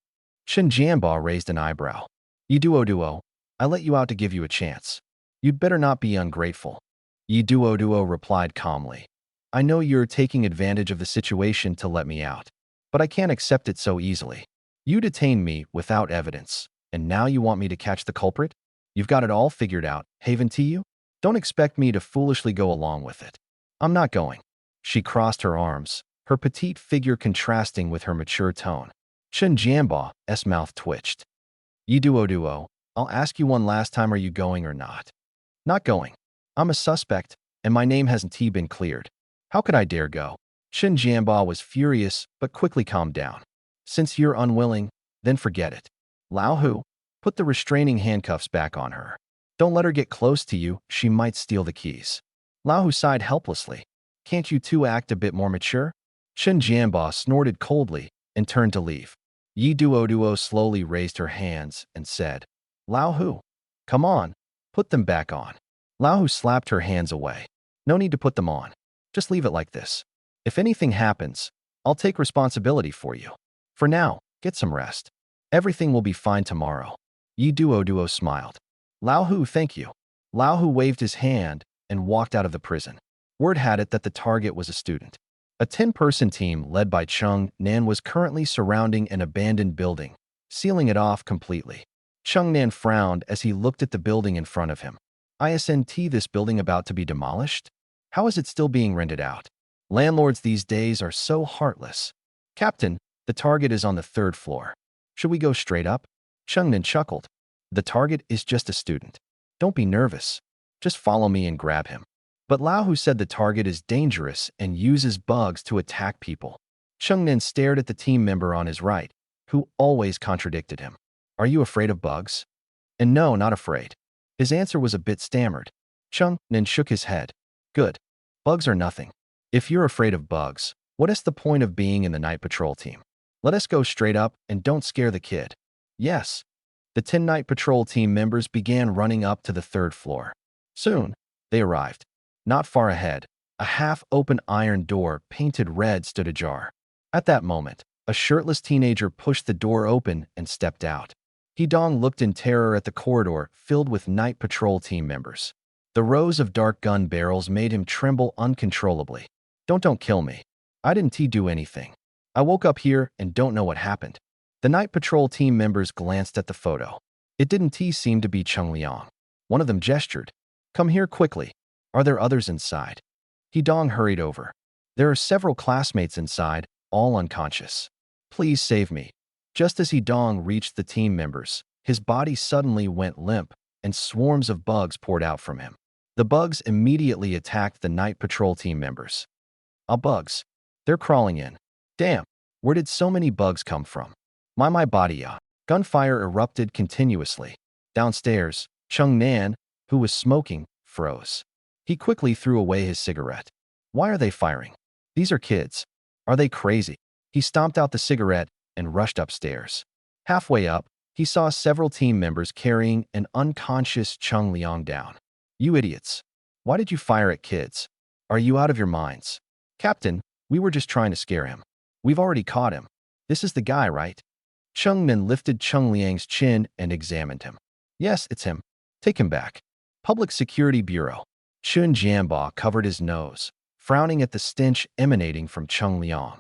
Chen Jianba raised an eyebrow. "Yi Duo, I let you out to give you a chance. You'd better not be ungrateful." Yi Duo replied calmly. "I know you're taking advantage of the situation to let me out, but I can't accept it so easily. You detained me without evidence, and now you want me to catch the culprit? You've got it all figured out, haven't you? Don't expect me to foolishly go along with it. I'm not going." She crossed her arms, her petite figure contrasting with her mature tone. Chen Jianba's mouth twitched. "Yi Duo, I'll ask you one last time, are you going or not?" "Not going. I'm a suspect, and my name hasn't been cleared. How could I dare go?" Chen Jianba was furious, but quickly calmed down. "Since you're unwilling, then forget it. Lao Hu, put the restraining handcuffs back on her. Don't let her get close to you, she might steal the keys." Lao Hu sighed helplessly. "Can't you two act a bit more mature?" Chen Jianba snorted coldly and turned to leave. Yi Duo slowly raised her hands and said, "Lao Hu, come on, put them back on." Lao Hu slapped her hands away. "No need to put them on. Just leave it like this. If anything happens, I'll take responsibility for you. For now, get some rest. Everything will be fine tomorrow." Yi Duo smiled. "Lao Hu, thank you." Lao Hu waved his hand and walked out of the prison. Word had it that the target was a student. A 10-person team led by Chung Nan was currently surrounding an abandoned building, sealing it off completely. Chung Nan frowned as he looked at the building in front of him. "Isn't this building about to be demolished? How is it still being rented out?" Landlords these days are so heartless. Captain, the target is on the third floor. Should we go straight up? Chungnin chuckled. The target is just a student. Don't be nervous. Just follow me and grab him. But Lao Hu said the target is dangerous and uses bugs to attack people. Chungnin stared at the team member on his right, who always contradicted him. Are you afraid of bugs? And no, not afraid. His answer was a bit stammered. Chungnin shook his head. Good. Bugs are nothing. If you're afraid of bugs, what is the point of being in the night patrol team? Let us go straight up and don't scare the kid. Yes. The 10 night patrol team members began running up to the third floor. Soon, they arrived. Not far ahead, a half-open iron door painted red stood ajar. At that moment, a shirtless teenager pushed the door open and stepped out. Hidong looked in terror at the corridor filled with night patrol team members. The rows of dark gun barrels made him tremble uncontrollably. Don't kill me. I didn't do anything. I woke up here and don't know what happened. The night patrol team members glanced at the photo. It didn't seem to be Chung Liang. One of them gestured. Come here quickly. Are there others inside? Hidong hurried over. There are several classmates inside, all unconscious. Please save me. Just as Hidong reached the team members, his body suddenly went limp, and swarms of bugs poured out from him. The bugs immediately attacked the night patrol team members. Bugs. They're crawling in. Damn, where did so many bugs come from? My body, Gunfire erupted continuously. Downstairs, Chung Nan, who was smoking, froze. He quickly threw away his cigarette. Why are they firing? These are kids. Are they crazy? He stomped out the cigarette and rushed upstairs. Halfway up, he saw several team members carrying an unconscious Chung Liang down. You idiots. Why did you fire at kids? Are you out of your minds? Captain, we were just trying to scare him. We've already caught him. This is the guy, right? Chung Min lifted Chung Liang's chin and examined him. Yes, it's him. Take him back. Public Security Bureau. Chun Jianba covered his nose, frowning at the stench emanating from Chung Liang.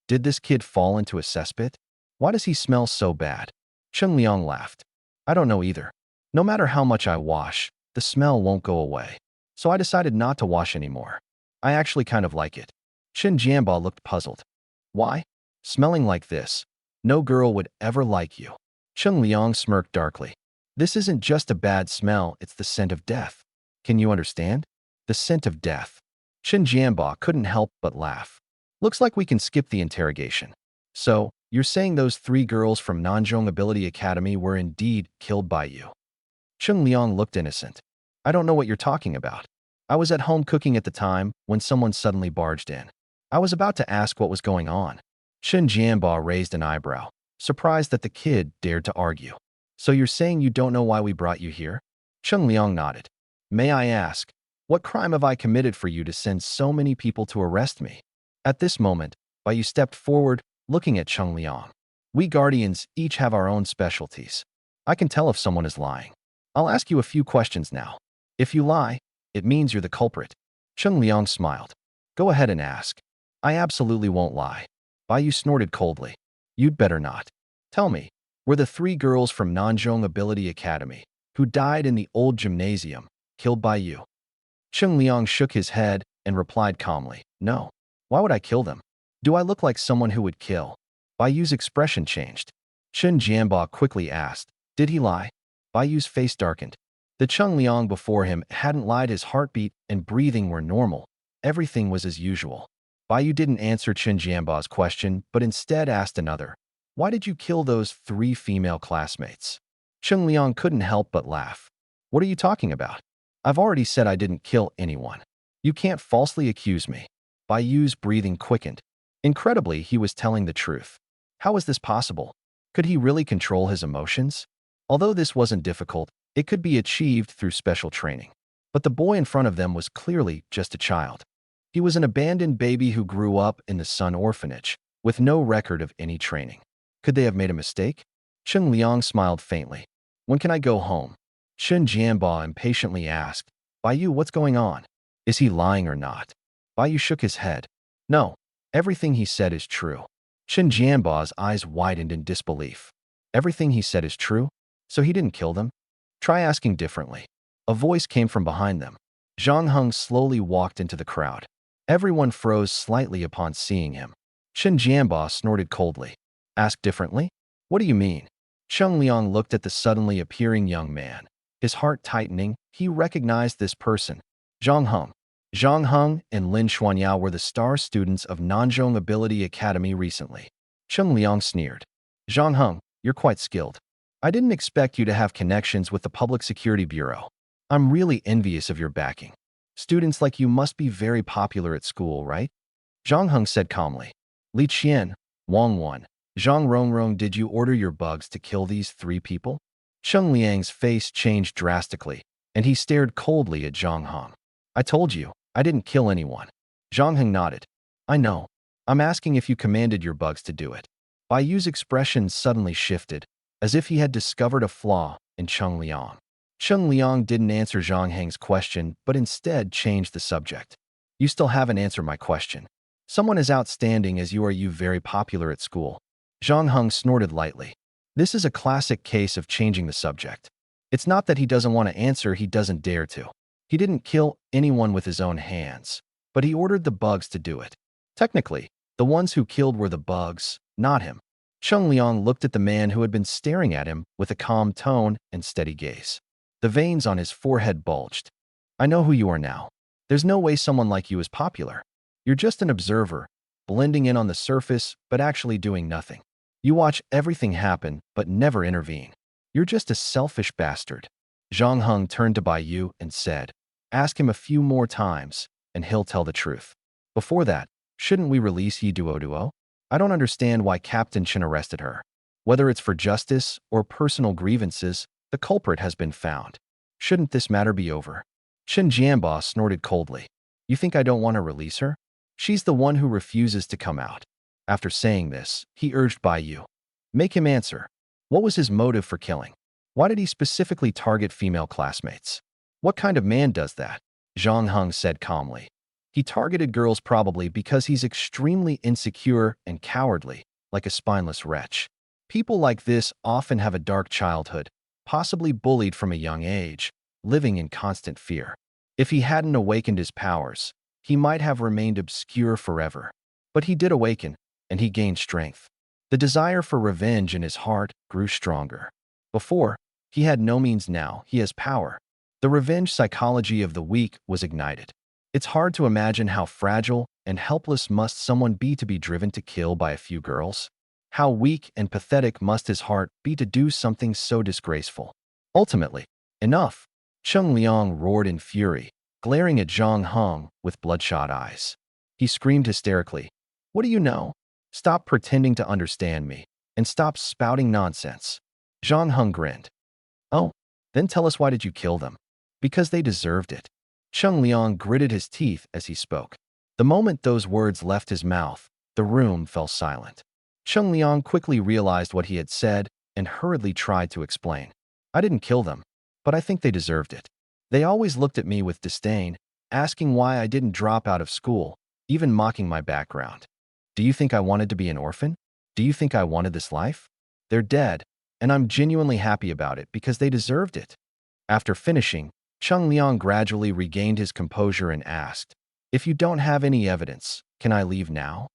Did this kid fall into a cesspit? Why does he smell so bad? Chung Liang laughed. I don't know either. No matter how much I wash, the smell won't go away. So I decided not to wash anymore. I actually kind of like it. Chun Jianba looked puzzled. Why? Smelling like this. No girl would ever like you. Chung Liang smirked darkly. This isn't just a bad smell, it's the scent of death. Can you understand? The scent of death. Chun Jianba couldn't help but laugh. Looks like we can skip the interrogation. So, you're saying those 3 girls from Nanjong Ability Academy were indeed killed by you? Chung Liang looked innocent. I don't know what you're talking about. I was at home cooking at the time when someone suddenly barged in. I was about to ask what was going on. Chun Jianba raised an eyebrow, surprised that the kid dared to argue. So you're saying you don't know why we brought you here? Chung Liang nodded. May I ask, what crime have I committed for you to send so many people to arrest me? At this moment, Bai stepped forward, looking at Chung Liang. We guardians each have our own specialties. I can tell if someone is lying. I'll ask you a few questions now. If you lie, it means you're the culprit. Chung Liang smiled. Go ahead and ask. I absolutely won't lie. Bai snorted coldly. You'd better not. Tell me, were the 3 girls from Nanjong Ability Academy, who died in the old gymnasium, killed by you? Chung Liang shook his head and replied calmly, No. Why would I kill them? Do I look like someone who would kill? Bai's expression changed. Chun Jianba quickly asked, Did he lie? Bai's face darkened. The Chung Liang before him hadn't lied. His heartbeat and breathing were normal. Everything was as usual. Bai didn't answer Chun Jianba's question, but instead asked another. Why did you kill those 3 female classmates? Chung Liang couldn't help but laugh. What are you talking about? I've already said I didn't kill anyone. You can't falsely accuse me. Bai's breathing quickened. Incredibly, he was telling the truth. How was this possible? Could he really control his emotions? Although this wasn't difficult, it could be achieved through special training. But the boy in front of them was clearly just a child. He was an abandoned baby who grew up in the Sun orphanage, with no record of any training. Could they have made a mistake? Chung Liang smiled faintly. When can I go home? Chun Jianba impatiently asked. Bai, what's going on? Is he lying or not? Bai shook his head. No, everything he said is true. Chun Jianba's eyes widened in disbelief. Everything he said is true? So he didn't kill them? Try asking differently. A voice came from behind them. Zhang Heng slowly walked into the crowd. Everyone froze slightly upon seeing him. Chen Jianba snorted coldly. Asked differently? What do you mean? Cheng Liang looked at the suddenly appearing young man. His heart tightening, he recognized this person. Zhang Heng. Zhang Heng and Lin Xuanyao were the star students of Nanzhong Ability Academy recently. Cheng Liang sneered. Zhang Heng, you're quite skilled. I didn't expect you to have connections with the Public Security Bureau. I'm really envious of your backing. Students like you must be very popular at school, right? Zhang Heng said calmly. Li Qian, Wang Wan, Zhang Rongrong, did you order your bugs to kill these 3 people? Cheng Liang's face changed drastically, and he stared coldly at Zhang Heng. I told you, I didn't kill anyone. Zhang Heng nodded. I know. I'm asking if you commanded your bugs to do it. Bai Yu's expression suddenly shifted, as if he had discovered a flaw in Cheng Liang. Cheng Liang didn't answer Zhang Heng's question, but instead changed the subject. You still haven't answered my question. Someone as outstanding as you are very popular at school. Zhang Heng snorted lightly. This is a classic case of changing the subject. It's not that he doesn't want to answer, he doesn't dare to. He didn't kill anyone with his own hands, but he ordered the bugs to do it. Technically, the ones who killed were the bugs, not him. Cheng Liang looked at the man who had been staring at him with a calm tone and steady gaze. The veins on his forehead bulged. I know who you are now. There's no way someone like you is popular. You're just an observer, blending in on the surface, but actually doing nothing. You watch everything happen, but never intervene. You're just a selfish bastard. Zhang Heng turned to Bai Yu and said, ask him a few more times, and he'll tell the truth. Before that, shouldn't we release Yi Duo? I don't understand why Captain Chen arrested her. Whether it's for justice or personal grievances, the culprit has been found. Shouldn't this matter be over? Chen Jianba snorted coldly. You think I don't want to release her? She's the one who refuses to come out. After saying this, he urged Bai Yu. Make him answer. What was his motive for killing? Why did he specifically target female classmates? What kind of man does that? Zhang Heng said calmly. He targeted girls probably because he's extremely insecure and cowardly, like a spineless wretch. People like this often have a dark childhood, possibly bullied from a young age, living in constant fear. If he hadn't awakened his powers, he might have remained obscure forever. But he did awaken, and he gained strength. The desire for revenge in his heart grew stronger. Before, he had no means, now he has power. The revenge psychology of the weak was ignited. It's hard to imagine how fragile and helpless must someone be to be driven to kill by a few girls. How weak and pathetic must his heart be to do something so disgraceful. Ultimately, enough! Cheng Liang roared in fury, glaring at Zhang Heng with bloodshot eyes. He screamed hysterically, what do you know? Stop pretending to understand me, and stop spouting nonsense. Zhang Heng grinned. Oh, then tell us, why did you kill them? Because they deserved it. Cheng Liang gritted his teeth as he spoke. The moment those words left his mouth, the room fell silent. Cheng Liang quickly realized what he had said and hurriedly tried to explain. I didn't kill them, but I think they deserved it. They always looked at me with disdain, asking why I didn't drop out of school, even mocking my background. Do you think I wanted to be an orphan? Do you think I wanted this life? They're dead, and I'm genuinely happy about it because they deserved it. After finishing, Cheng Liang gradually regained his composure and asked, if you don't have any evidence, can I leave now?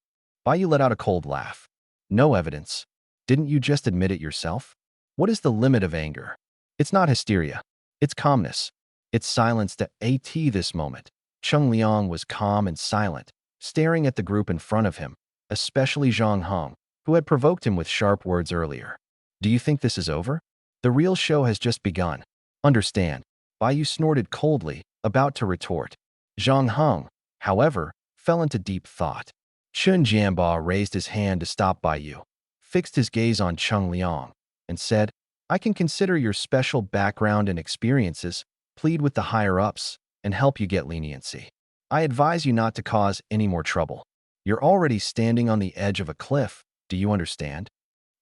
Bai Yu let out a cold laugh. No evidence? Didn't you just admit it yourself? What is the limit of anger? It's not hysteria. It's calmness. It's silence at this moment. Cheng Liang was calm and silent, staring at the group in front of him, especially Zhang Heng, who had provoked him with sharp words earlier. Do you think this is over? The real show has just begun. Understand. Bai Yu snorted coldly, about to retort. Zhang Heng, however, fell into deep thought. Chen Jianba raised his hand to stop Bai Yu, fixed his gaze on Cheng Liang, and said, I can consider your special background and experiences, plead with the higher-ups, and help you get leniency. I advise you not to cause any more trouble. You're already standing on the edge of a cliff, do you understand?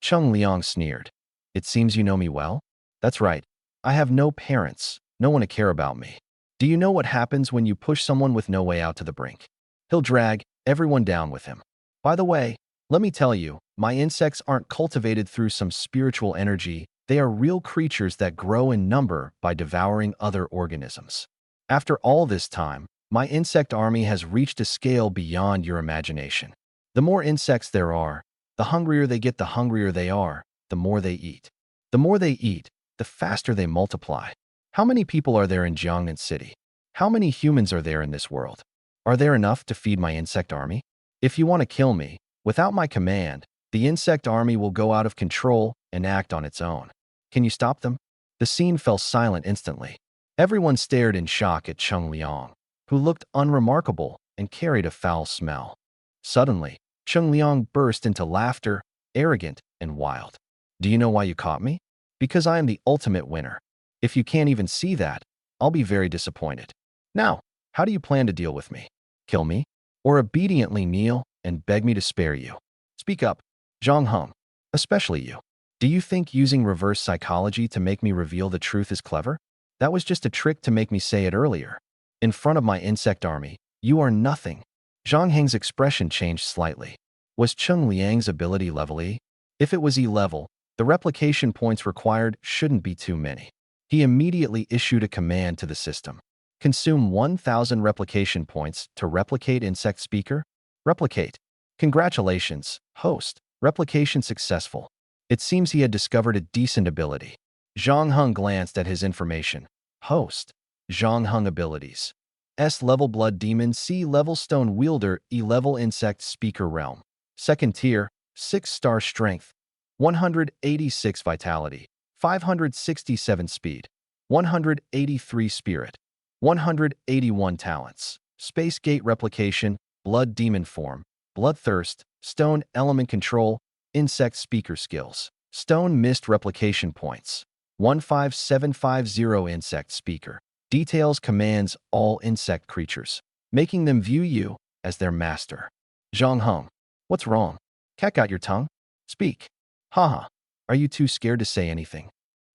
Cheng Liang sneered. It seems you know me well? That's right. I have no parents, no one to care about me. Do you know what happens when you push someone with no way out to the brink? He'll drag everyone down with him. By the way, let me tell you, my insects aren't cultivated through some spiritual energy. They are real creatures that grow in number by devouring other organisms. After all this time, My insect army has reached a scale beyond your imagination. The more insects there are, the hungrier they get, the hungrier they are, the more they eat. The more they eat, the faster they multiply. How many people are there in Jiangnan City? How many humans are there in this world? Are there enough to feed my insect army? If you want to kill me, without my command, the insect army will go out of control and act on its own. Can you stop them? The scene fell silent instantly. Everyone stared in shock at Cheng Liang, who looked unremarkable and carried a foul smell. Suddenly, Cheng Liang burst into laughter, arrogant and wild. Do you know why you caught me? Because I am the ultimate winner. If you can't even see that, I'll be very disappointed. Now, how do you plan to deal with me? Kill me? Or obediently kneel and beg me to spare you? Speak up, Zhang Heng, especially you. Do you think using reverse psychology to make me reveal the truth is clever? That was just a trick to make me say it earlier. In front of my insect army, you are nothing. Zhang Heng's expression changed slightly. Was Cheng Liang's ability level E? If it was E level, the replication points required shouldn't be too many. He immediately issued a command to the system. Consume 1,000 replication points to replicate insect speaker. Replicate. Congratulations, host. Replication successful. It seems he had discovered a decent ability. Zhang Heng glanced at his information. Host. Zhang Heng abilities. S-level Blood Demon, C-level Stone Wielder, E-level Insect Speaker Realm. Second tier, 6-star Strength, 186 Vitality, 567 Speed, 183 Spirit, 181 Talents. Space Gate Replication, Blood Demon Form, Bloodthirst, Stone Element Control, Insect Speaker Skills. Stone Mist Replication Points, 15750 Insect Speaker. Details commands all insect creatures, making them view you as their master. Zhang Heng, what's wrong? Cat got your tongue? Speak. Haha, are you too scared to say anything?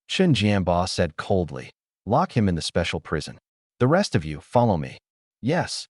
Chen Jianba said coldly. Lock him in the special prison. The rest of you, follow me. Yes.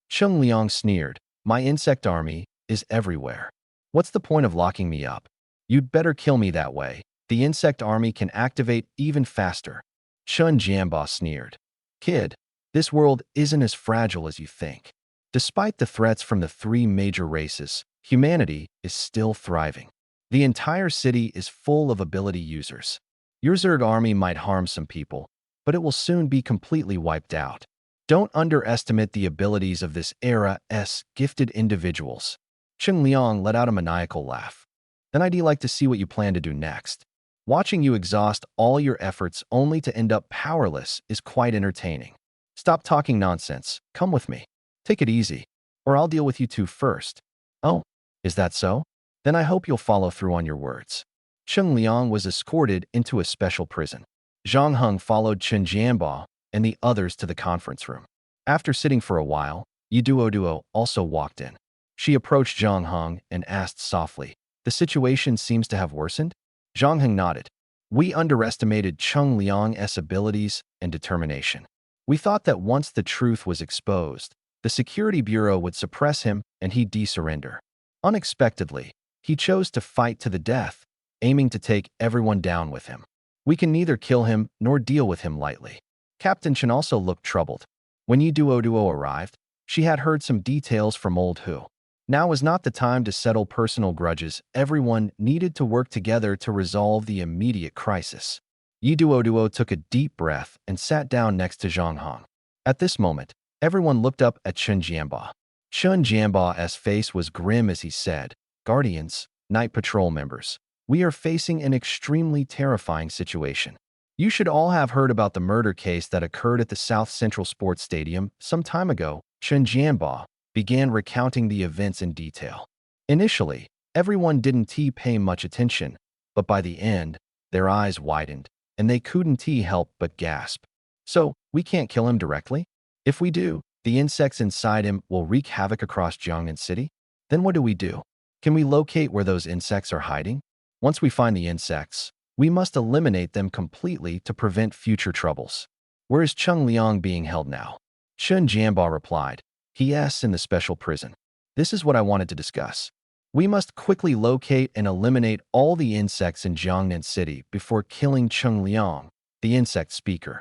Cheng Liang sneered. My insect army is everywhere. What's the point of locking me up? You'd better kill me that way. The insect army can activate even faster. Chen Jianba sneered. Kid, this world isn't as fragile as you think. Despite the threats from the 3 major races, humanity is still thriving. The entire city is full of ability users. Your Zerg army might harm some people, but it will soon be completely wiped out. Don't underestimate the abilities of this era's gifted individuals. Cheng Liang let out a maniacal laugh. Then I'd like to see what you plan to do next. Watching you exhaust all your efforts only to end up powerless is quite entertaining. Stop talking nonsense. Come with me. Take it easy, or I'll deal with you two first. Oh, is that so? Then I hope you'll follow through on your words. Cheng Liang was escorted into a special prison. Zhang Heng followed Chen Jianba and the others to the conference room. After sitting for a while, Yi Duo also walked in. She approached Zhang Heng and asked softly, "The situation seems to have worsened?" Zhang Heng nodded. We underestimated Cheng Liang's abilities and determination. We thought that once the truth was exposed, the Security Bureau would suppress him and he'd de-surrender. Unexpectedly, he chose to fight to the death, aiming to take everyone down with him. We can neither kill him nor deal with him lightly. Captain Chen also looked troubled. When Yi Duo arrived, she had heard some details from Old Hu. Now was not the time to settle personal grudges. Everyone needed to work together to resolve the immediate crisis. Yi Duo took a deep breath and sat down next to Zhang Heng. At this moment, everyone looked up at Chen Jianba. Chen Jianba's face was grim as he said, "Guardians, Night Patrol members, we are facing an extremely terrifying situation. You should all have heard about the murder case that occurred at the South Central Sports Stadium some time ago." Chen Jianba began recounting the events in detail. Initially, everyone didn't pay much attention, but by the end, their eyes widened, and they couldn't help but gasp. So, we can't kill him directly? If we do, the insects inside him will wreak havoc across Jiangnan City? Then what do we do? Can we locate where those insects are hiding? Once we find the insects, we must eliminate them completely to prevent future troubles. Where is Cheng Liang being held now? Chen Jianba replied. He is in the special prison. This is what I wanted to discuss. We must quickly locate and eliminate all the insects in Jiangnan City before killing Cheng Liang, the insect speaker.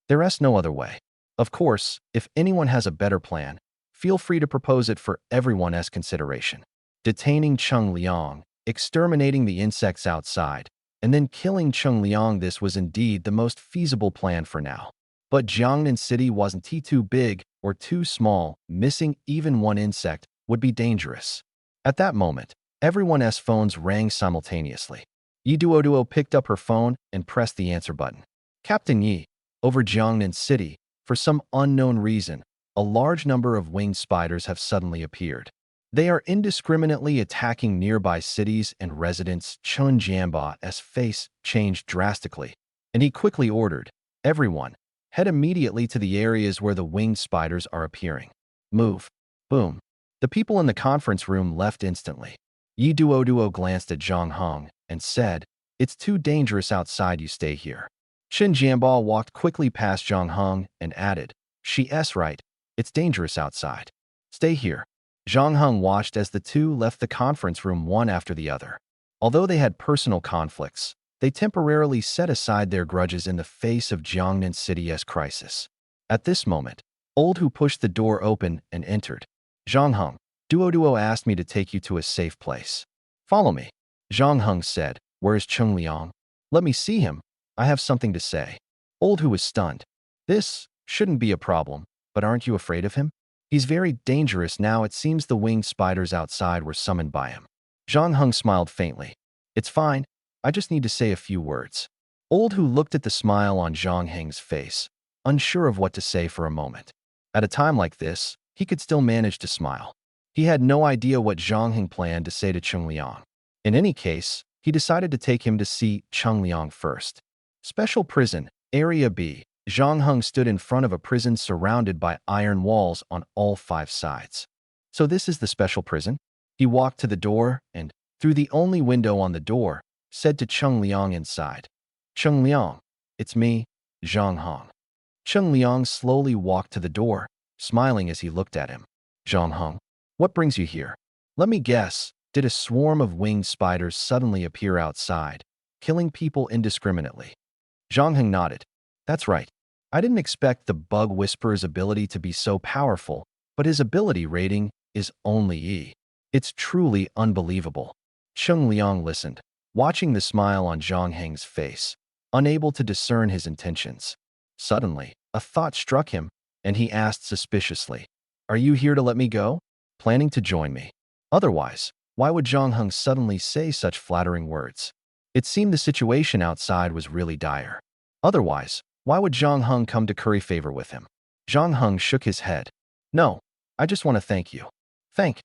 There is no other way. Of course, if anyone has a better plan, feel free to propose it for everyone's consideration. Detaining Cheng Liang, exterminating the insects outside, and then killing Cheng Liang, this was indeed the most feasible plan for now. But Jiangnan City wasn't too big or too small. Missing even one insect would be dangerous. At that moment, everyone's phones rang simultaneously. Yi Duoduo picked up her phone and pressed the answer button. Captain Yi, over Jiangnan City, for some unknown reason, a large number of winged spiders have suddenly appeared. They are indiscriminately attacking nearby cities and residents. Chen Jianba's face changed drastically, and he quickly ordered, everyone, head immediately to the areas where the winged spiders are appearing. Move. Boom. The people in the conference room left instantly. Yi Duoduo glanced at Zhang Heng and said, "It's too dangerous outside, you stay here." Chen Jianba walked quickly past Zhang Heng and added, "She's right. It's dangerous outside. Stay here." Zhang Heng watched as the two left the conference room one after the other. Although they had personal conflicts, they temporarily set aside their grudges in the face of Jiangnan City's crisis. At this moment, Old Hu pushed the door open and entered. "Zhang Heng, Duoduo asked me to take you to a safe place. Follow me." Zhang Heng said, "Where's Cheng Liang? Let me see him. I have something to say." Old Hu was stunned. "This shouldn't be a problem, but aren't you afraid of him? He's very dangerous now. It seems the winged spiders outside were summoned by him." Zhang Heng smiled faintly. "It's fine. I just need to say a few words." Old Hu looked at the smile on Zhang Heng's face, unsure of what to say for a moment. At a time like this, he could still manage to smile. He had no idea what Zhang Heng planned to say to Cheng Liang. In any case, he decided to take him to see Cheng Liang first. Special Prison, Area B. Zhang Heng stood in front of a prison surrounded by iron walls on all 5 sides. "So this is the special prison?" He walked to the door and, through the only window on the door, said to Cheng Liang inside, "Cheng Liang, it's me, Zhang Heng." Cheng Liang slowly walked to the door, smiling as he looked at him. "Zhang Heng, what brings you here?" "Let me guess, did a swarm of winged spiders suddenly appear outside, killing people indiscriminately?" Zhang Heng nodded. "That's right. I didn't expect the Bug Whisperer's ability to be so powerful, but his ability rating is only E. It's truly unbelievable." Cheng Liang listened, watching the smile on Zhang Heng's face, unable to discern his intentions. Suddenly, a thought struck him, and he asked suspiciously, "Are you here to let me go? Planning to join me? Otherwise, why would Zhang Heng suddenly say such flattering words?" It seemed the situation outside was really dire. Otherwise, why would Zhang Heng come to curry favor with him? Zhang Heng shook his head. "No, I just want to thank you." Thank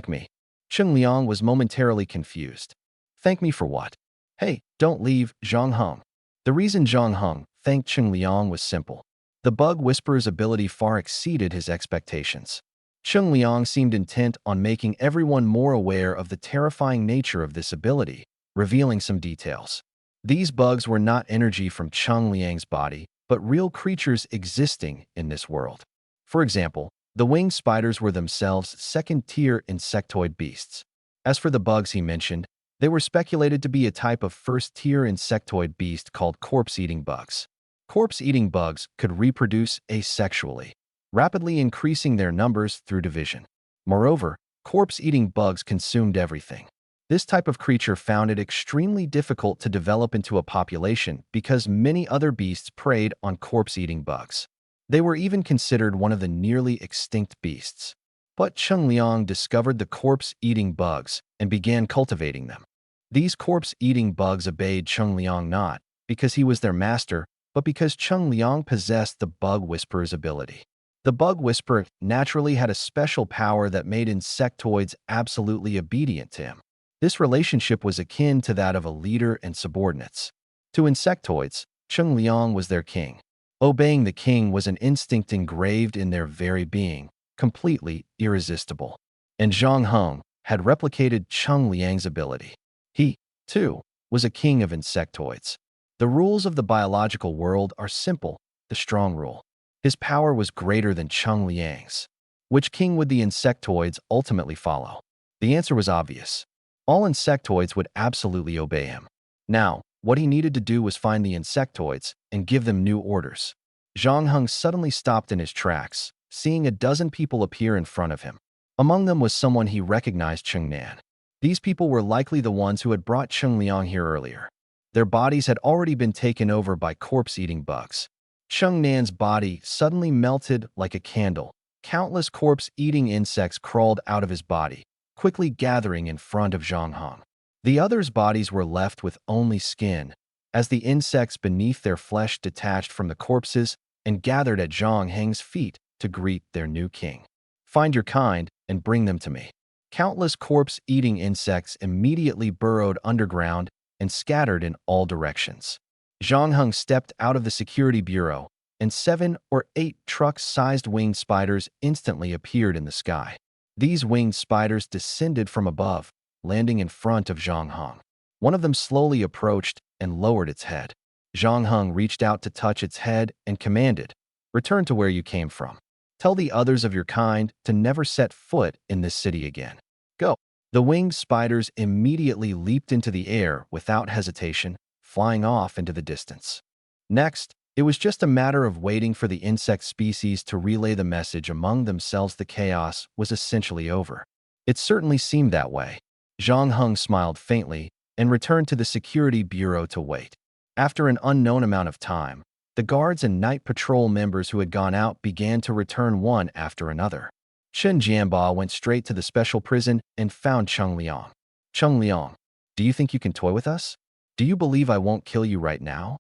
me." Cheng Liang was momentarily confused. "Thank me for what?" "Hey, don't leave, Zhang Heng." The reason Zhang Heng thanked Cheng Liang was simple. The Bug Whisperer's ability far exceeded his expectations. Cheng Liang seemed intent on making everyone more aware of the terrifying nature of this ability, revealing some details. These bugs were not energy from Cheng Liang's body, but real creatures existing in this world. For example, the winged spiders were themselves second-tier insectoid beasts. As for the bugs he mentioned, they were speculated to be a type of first-tier insectoid beast called corpse-eating bugs. Corpse-eating bugs could reproduce asexually, rapidly increasing their numbers through division. Moreover, corpse-eating bugs consumed everything. This type of creature found it extremely difficult to develop into a population because many other beasts preyed on corpse-eating bugs. They were even considered one of the nearly extinct beasts. But Cheng Liang discovered the corpse-eating bugs and began cultivating them. These corpse-eating bugs obeyed Cheng Liang not because he was their master, but because Cheng Liang possessed the Bug Whisperer's ability. The Bug Whisperer naturally had a special power that made insectoids absolutely obedient to him. This relationship was akin to that of a leader and subordinates. To insectoids, Cheng Liang was their king. Obeying the king was an instinct engraved in their very being, completely irresistible. And Zhang Heng had replicated Cheng Liang's ability. He, too, was a king of insectoids. The rules of the biological world are simple, the strong rule. His power was greater than Cheng Liang's. Which king would the insectoids ultimately follow? The answer was obvious. All insectoids would absolutely obey him. Now, what he needed to do was find the insectoids and give them new orders. Zhang Heng suddenly stopped in his tracks, seeing a dozen people appear in front of him. Among them was someone he recognized, Cheng Nan. These people were likely the ones who had brought Cheng Liang here earlier. Their bodies had already been taken over by corpse-eating bugs. Cheng Nan's body suddenly melted like a candle. Countless corpse-eating insects crawled out of his body, quickly gathering in front of Zhang Heng. The others' bodies were left with only skin, as the insects beneath their flesh detached from the corpses and gathered at Zhang Heng's feet to greet their new king. "Find your kind and bring them to me." Countless corpse-eating insects immediately burrowed underground and scattered in all directions. Zhang Heng stepped out of the security bureau, and 7 or 8 truck-sized winged spiders instantly appeared in the sky. These winged spiders descended from above, landing in front of Zhang Heng. One of them slowly approached and lowered its head. Zhang Heng reached out to touch its head and commanded, "Return to where you came from. Tell the others of your kind to never set foot in this city again. Go." The winged spiders immediately leaped into the air without hesitation, flying off into the distance. Next, it was just a matter of waiting for the insect species to relay the message among themselves. The chaos was essentially over. It certainly seemed that way. Zhang Heng smiled faintly and returned to the security bureau to wait. After an unknown amount of time, the guards and night patrol members who had gone out began to return one after another. Chen Jianba went straight to the special prison and found Cheng Liang. "Cheng Liang, do you think you can toy with us? Do you believe I won't kill you right now?"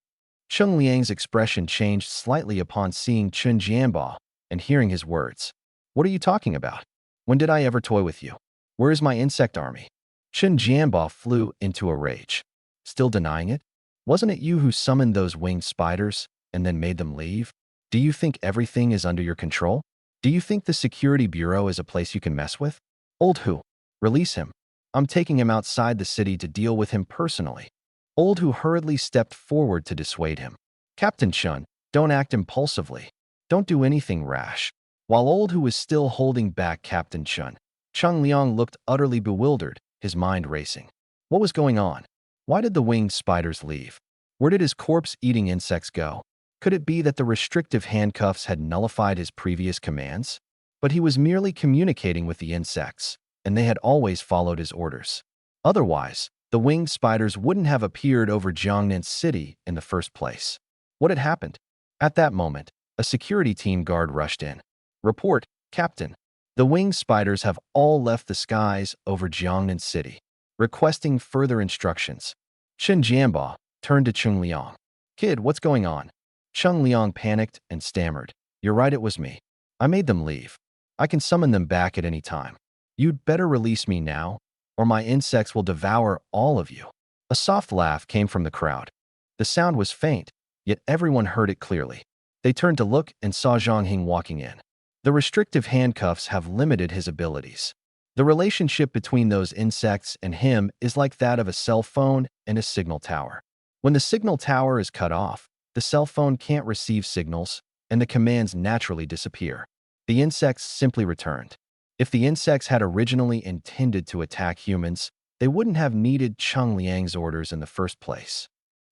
Cheng Liang's expression changed slightly upon seeing Chen Jianba and hearing his words. "What are you talking about? When did I ever toy with you? Where is my insect army?" Chen Jianba flew into a rage. "Still denying it? Wasn't it you who summoned those winged spiders and then made them leave? Do you think everything is under your control? Do you think the security bureau is a place you can mess with? Old Hu, release him. I'm taking him outside the city to deal with him personally." Old Hu hurriedly stepped forward to dissuade him. "Captain Chun, don't act impulsively. Don't do anything rash." While Old Hu was still holding back Captain Chun, Cheng Liang looked utterly bewildered, his mind racing. What was going on? Why did the winged spiders leave? Where did his corpse-eating insects go? Could it be that the restrictive handcuffs had nullified his previous commands? But he was merely communicating with the insects, and they had always followed his orders. Otherwise, the winged spiders wouldn't have appeared over Jiangnan City in the first place. What had happened? At that moment, a security team guard rushed in. "Report, Captain. The winged spiders have all left the skies over Jiangnan City, requesting further instructions." Chen Jianba turned to Cheng Liang. "Kid, what's going on?" Cheng Liang panicked and stammered. "You're right, it was me. I made them leave. I can summon them back at any time. You'd better release me now, or my insects will devour all of you." A soft laugh came from the crowd. The sound was faint, yet everyone heard it clearly. They turned to look and saw Zhang Heng walking in. The restrictive handcuffs have limited his abilities. The relationship between those insects and him is like that of a cell phone and a signal tower. When the signal tower is cut off, the cell phone can't receive signals, and the commands naturally disappear. The insects simply returned. If the insects had originally intended to attack humans, they wouldn't have needed Cheng Liang's orders in the first place.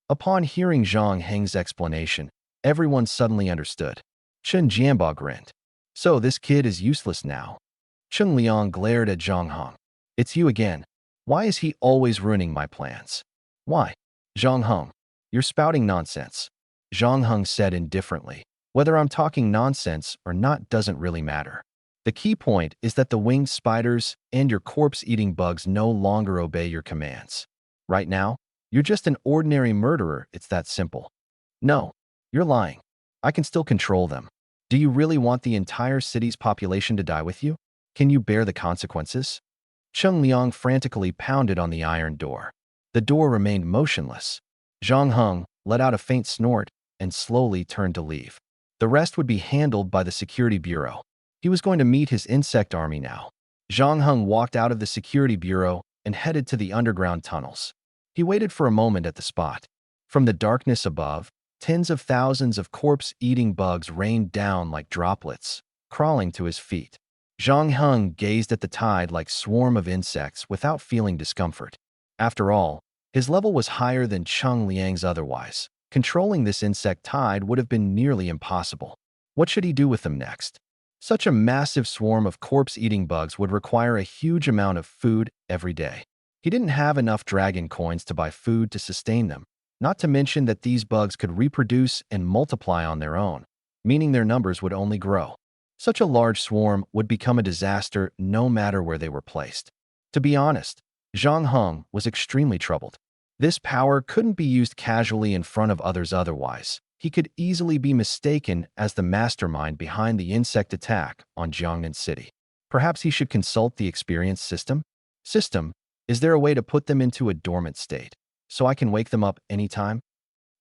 Upon hearing Zhang Heng's explanation, everyone suddenly understood. Chen Jianba grinned. "So this kid is useless now." Cheng Liang glared at Zhang Heng. "It's you again. Why is he always ruining my plans?" "Why? Zhang Heng, you're spouting nonsense." Zhang Heng said indifferently. "Whether I'm talking nonsense or not doesn't really matter. The key point is that the winged spiders and your corpse-eating bugs no longer obey your commands. Right now, you're just an ordinary murderer. It's that simple." "No, you're lying. I can still control them. Do you really want the entire city's population to die with you? Can you bear the consequences?" Cheng Liang frantically pounded on the iron door. The door remained motionless. Zhang Heng let out a faint snort and slowly turned to leave. The rest would be handled by the security bureau. He was going to meet his insect army now. Zhang Heng walked out of the security bureau and headed to the underground tunnels. He waited for a moment at the spot. From the darkness above, tens of thousands of corpse-eating bugs rained down like droplets, crawling to his feet. Zhang Heng gazed at the tide like a swarm of insects without feeling discomfort. After all, his level was higher than Cheng Liang's otherwise. Controlling this insect tide would have been nearly impossible. What should he do with them next? Such a massive swarm of corpse-eating bugs would require a huge amount of food every day. He didn't have enough dragon coins to buy food to sustain them, not to mention that these bugs could reproduce and multiply on their own, meaning their numbers would only grow. Such a large swarm would become a disaster no matter where they were placed. To be honest, Zhang Heng was extremely troubled. This power couldn't be used casually in front of others otherwise. He could easily be mistaken as the mastermind behind the insect attack on Jiangnan City. Perhaps he should consult the experience system? Is there a way to put them into a dormant state, so I can wake them up anytime?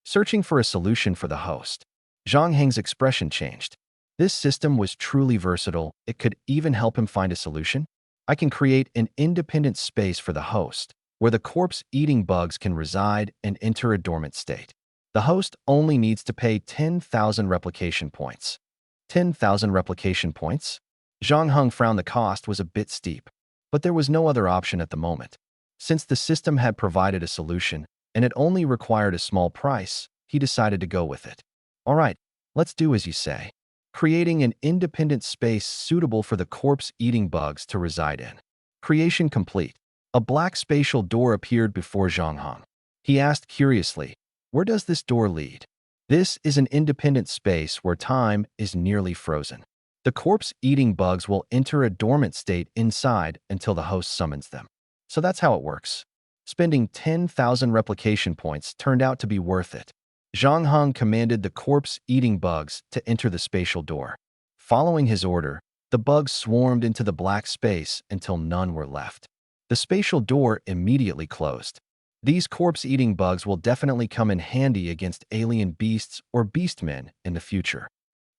Searching for a solution for the host, Zhang Heng's expression changed. This system was truly versatile. It could even help him find a solution. I can create an independent space for the host, where the corpse-eating bugs can reside and enter a dormant state. The host only needs to pay 10,000 replication points. 10,000 replication points? Zhang Heng frowned. The cost was a bit steep, but there was no other option at the moment. Since the system had provided a solution, and it only required a small price, he decided to go with it. All right, let's do as you say. Creating an independent space suitable for the corpse-eating bugs to reside in. Creation complete. A black spatial door appeared before Zhang Heng. He asked curiously, "Where does this door lead?" This is an independent space where time is nearly frozen. The corpse-eating bugs will enter a dormant state inside until the host summons them. So that's how it works. Spending 10,000 replication points turned out to be worth it. Zhang Heng commanded the corpse-eating bugs to enter the spatial door. Following his order, the bugs swarmed into the black space until none were left. The spatial door immediately closed. These corpse-eating bugs will definitely come in handy against alien beasts or beastmen in the future.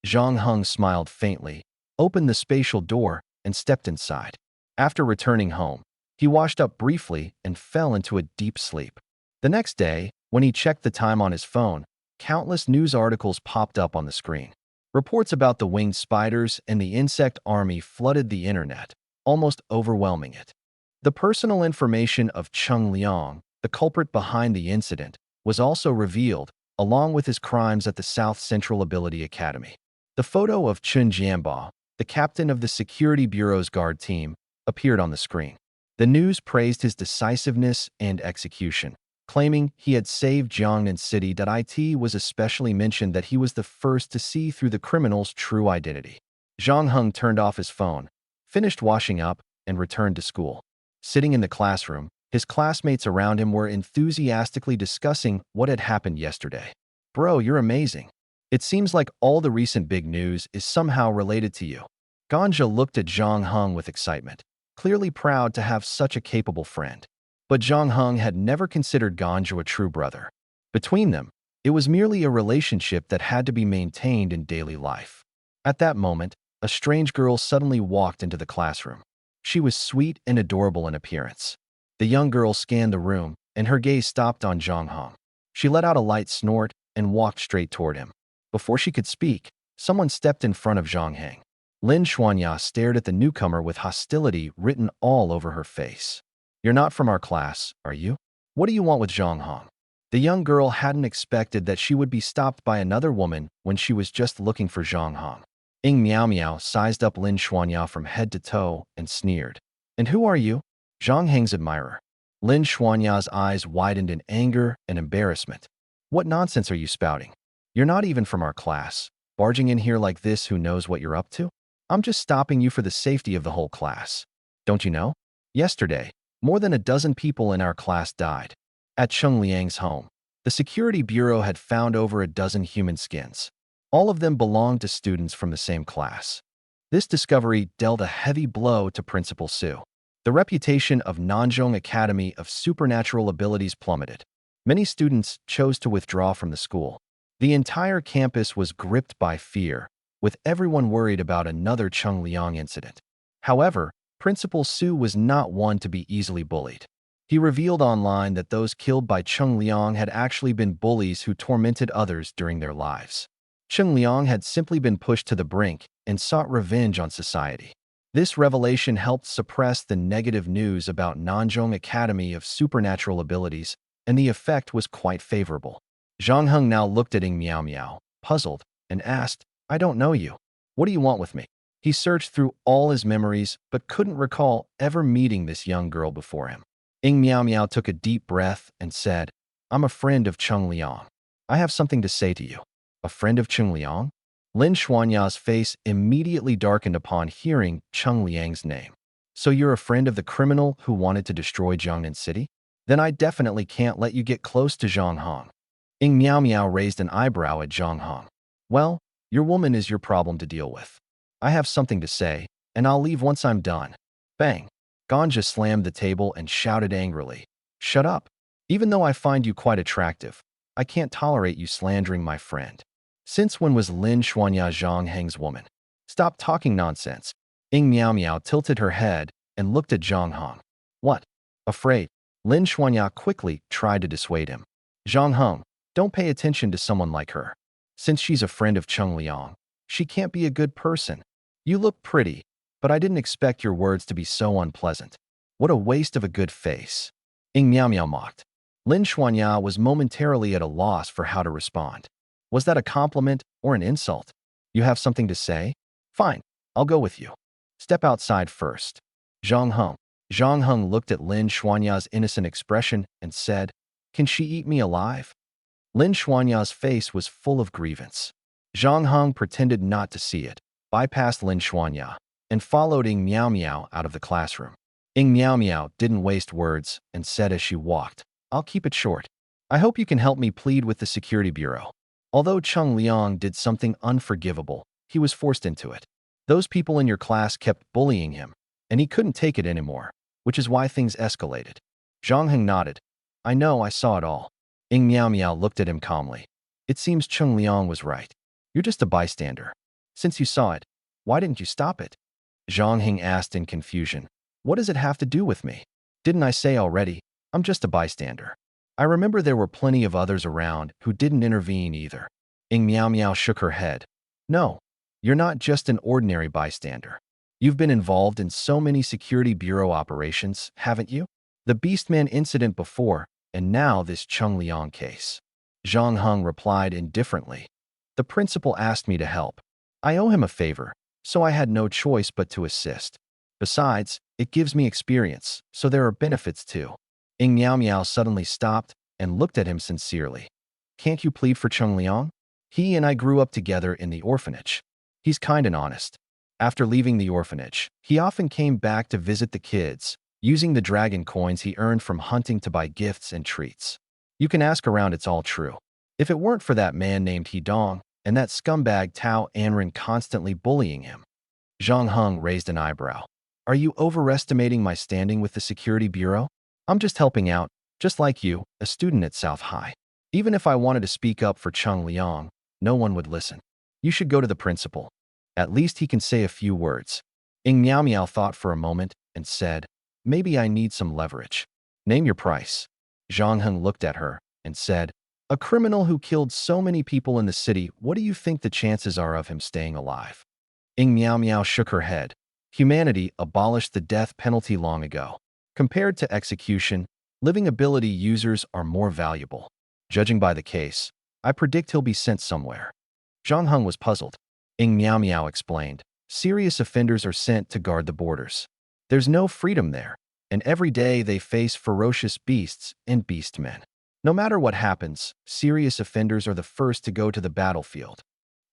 Zhang Heng smiled faintly, opened the spatial door, and stepped inside. After returning home, he washed up briefly and fell into a deep sleep. The next day, when he checked the time on his phone, countless news articles popped up on the screen. Reports about the winged spiders and the insect army flooded the internet, almost overwhelming it. The personal information of Cheng Liang, the culprit behind the incident, was also revealed, along with his crimes at the South Central Ability Academy. The photo of Chun Jianbao, the captain of the Security Bureau's guard team, appeared on the screen. The news praised his decisiveness and execution, claiming he had saved Jiangnan City. It was especially mentioned that he was the first to see through the criminal's true identity. Zhang Heng turned off his phone, finished washing up, and returned to school. Sitting in the classroom, his classmates around him were enthusiastically discussing what had happened yesterday. "Bro, you're amazing. It seems like all the recent big news is somehow related to you." Ganja looked at Zhang Heng with excitement, clearly proud to have such a capable friend. But Zhang Heng had never considered Ganja a true brother. Between them, it was merely a relationship that had to be maintained in daily life. At that moment, a strange girl suddenly walked into the classroom. She was sweet and adorable in appearance. The young girl scanned the room, and her gaze stopped on Zhang Heng. She let out a light snort and walked straight toward him. Before she could speak, someone stepped in front of Zhang Heng. Lin Xuanya stared at the newcomer with hostility written all over her face. "You're not from our class, are you? What do you want with Zhang Heng?" The young girl hadn't expected that she would be stopped by another woman when she was just looking for Zhang Heng. Ing Miao Miao sized up Lin Xuanya from head to toe and sneered. "And who are you?" Zhang Heng's admirer. Lin Xuanya's eyes widened in anger and embarrassment. "What nonsense are you spouting? You're not even from our class. Barging in here like this, who knows what you're up to? I'm just stopping you for the safety of the whole class. Don't you know? Yesterday, more than a dozen people in our class died. At Cheng Liang's home, the Security Bureau had found over a dozen human skins. All of them belonged to students from the same class. This discovery dealt a heavy blow to Principal Su. The reputation of Nanzhong Academy of Supernatural Abilities plummeted. Many students chose to withdraw from the school. The entire campus was gripped by fear, with everyone worried about another Cheng Liang incident. However, Principal Su was not one to be easily bullied. He revealed online that those killed by Cheng Liang had actually been bullies who tormented others during their lives. Cheng Liang had simply been pushed to the brink and sought revenge on society. This revelation helped suppress the negative news about Nanzhong Academy of Supernatural Abilities, and the effect was quite favorable. Zhang Heng now looked at Ing Miao Miao, puzzled, and asked, I don't know you. What do you want with me? He searched through all his memories, but couldn't recall ever meeting this young girl before him. Ing Miao Miao took a deep breath and said, I'm a friend of Cheng Liang. I have something to say to you. A friend of Cheng Liang? Lin Xuanya's face immediately darkened upon hearing Cheng Liang's name. So you're a friend of the criminal who wanted to destroy Jiangnan City? Then I definitely can't let you get close to Zhang Hong. Ing Miao Miao raised an eyebrow at Zhang Hong. Well, your woman is your problem to deal with. I have something to say, and I'll leave once I'm done. Bang! Ganja slammed the table and shouted angrily, Shut up! Even though I find you quite attractive, I can't tolerate you slandering my friend. Since when was Lin Xuanya Zhang Heng's woman? Stop talking nonsense. Ing Miao Miao tilted her head and looked at Zhang Hong. What? Afraid? Lin Xuanya quickly tried to dissuade him. Zhang Hong, don't pay attention to someone like her. Since she's a friend of Cheng Liang, she can't be a good person. You look pretty, but I didn't expect your words to be so unpleasant. What a waste of a good face. Ing Miao Miao mocked. Lin Xuanya was momentarily at a loss for how to respond. Was that a compliment or an insult? You have something to say? Fine, I'll go with you. Step outside first. Zhang Heng. Zhang Heng looked at Lin Xuanya's innocent expression and said, Can she eat me alive? Lin Xuanya's face was full of grievance. Zhang Heng pretended not to see it, bypassed Lin Xuanya, and followed Ing Miao Miao out of the classroom. Ing Miao Miao didn't waste words and said as she walked, I'll keep it short. I hope you can help me plead with the security bureau. Although Cheng Liang did something unforgivable, he was forced into it. Those people in your class kept bullying him, and he couldn't take it anymore, which is why things escalated. Zhang Heng nodded. I know, I saw it all. Ing Miao Miao looked at him calmly. It seems Cheng Liang was right. You're just a bystander. Since you saw it, why didn't you stop it? Zhang Heng asked in confusion. What does it have to do with me? Didn't I say already, I'm just a bystander. I remember there were plenty of others around who didn't intervene either. Ing Miao Miao shook her head. No, you're not just an ordinary bystander. You've been involved in so many security bureau operations, haven't you? The Beastman incident before, and now this Cheng Liang case. Zhang Heng replied indifferently. The principal asked me to help. I owe him a favor, so I had no choice but to assist. Besides, it gives me experience, so there are benefits too. Ing Miao Miao suddenly stopped and looked at him sincerely. Can't you plead for Cheng Liang? He and I grew up together in the orphanage. He's kind and honest. After leaving the orphanage, he often came back to visit the kids, using the dragon coins he earned from hunting to buy gifts and treats. You can ask around, it's all true. If it weren't for that man named He Dong and that scumbag Tao Anren constantly bullying him. Zhang Heng raised an eyebrow. Are you overestimating my standing with the security bureau? I'm just helping out, just like you, a student at South High. Even if I wanted to speak up for Cheng Liang, no one would listen. You should go to the principal. At least he can say a few words. Ing Miao Miao thought for a moment and said, Maybe I need some leverage. Name your price. Zhang Heng looked at her and said, A criminal who killed so many people in the city, what do you think the chances are of him staying alive? Ing Miao Miao shook her head. Humanity abolished the death penalty long ago. Compared to execution, living ability users are more valuable. Judging by the case, I predict he'll be sent somewhere. Zhang Heng was puzzled. Ing Miao Miao explained, Serious offenders are sent to guard the borders. There's no freedom there, and every day they face ferocious beasts and beastmen. No matter what happens, serious offenders are the first to go to the battlefield.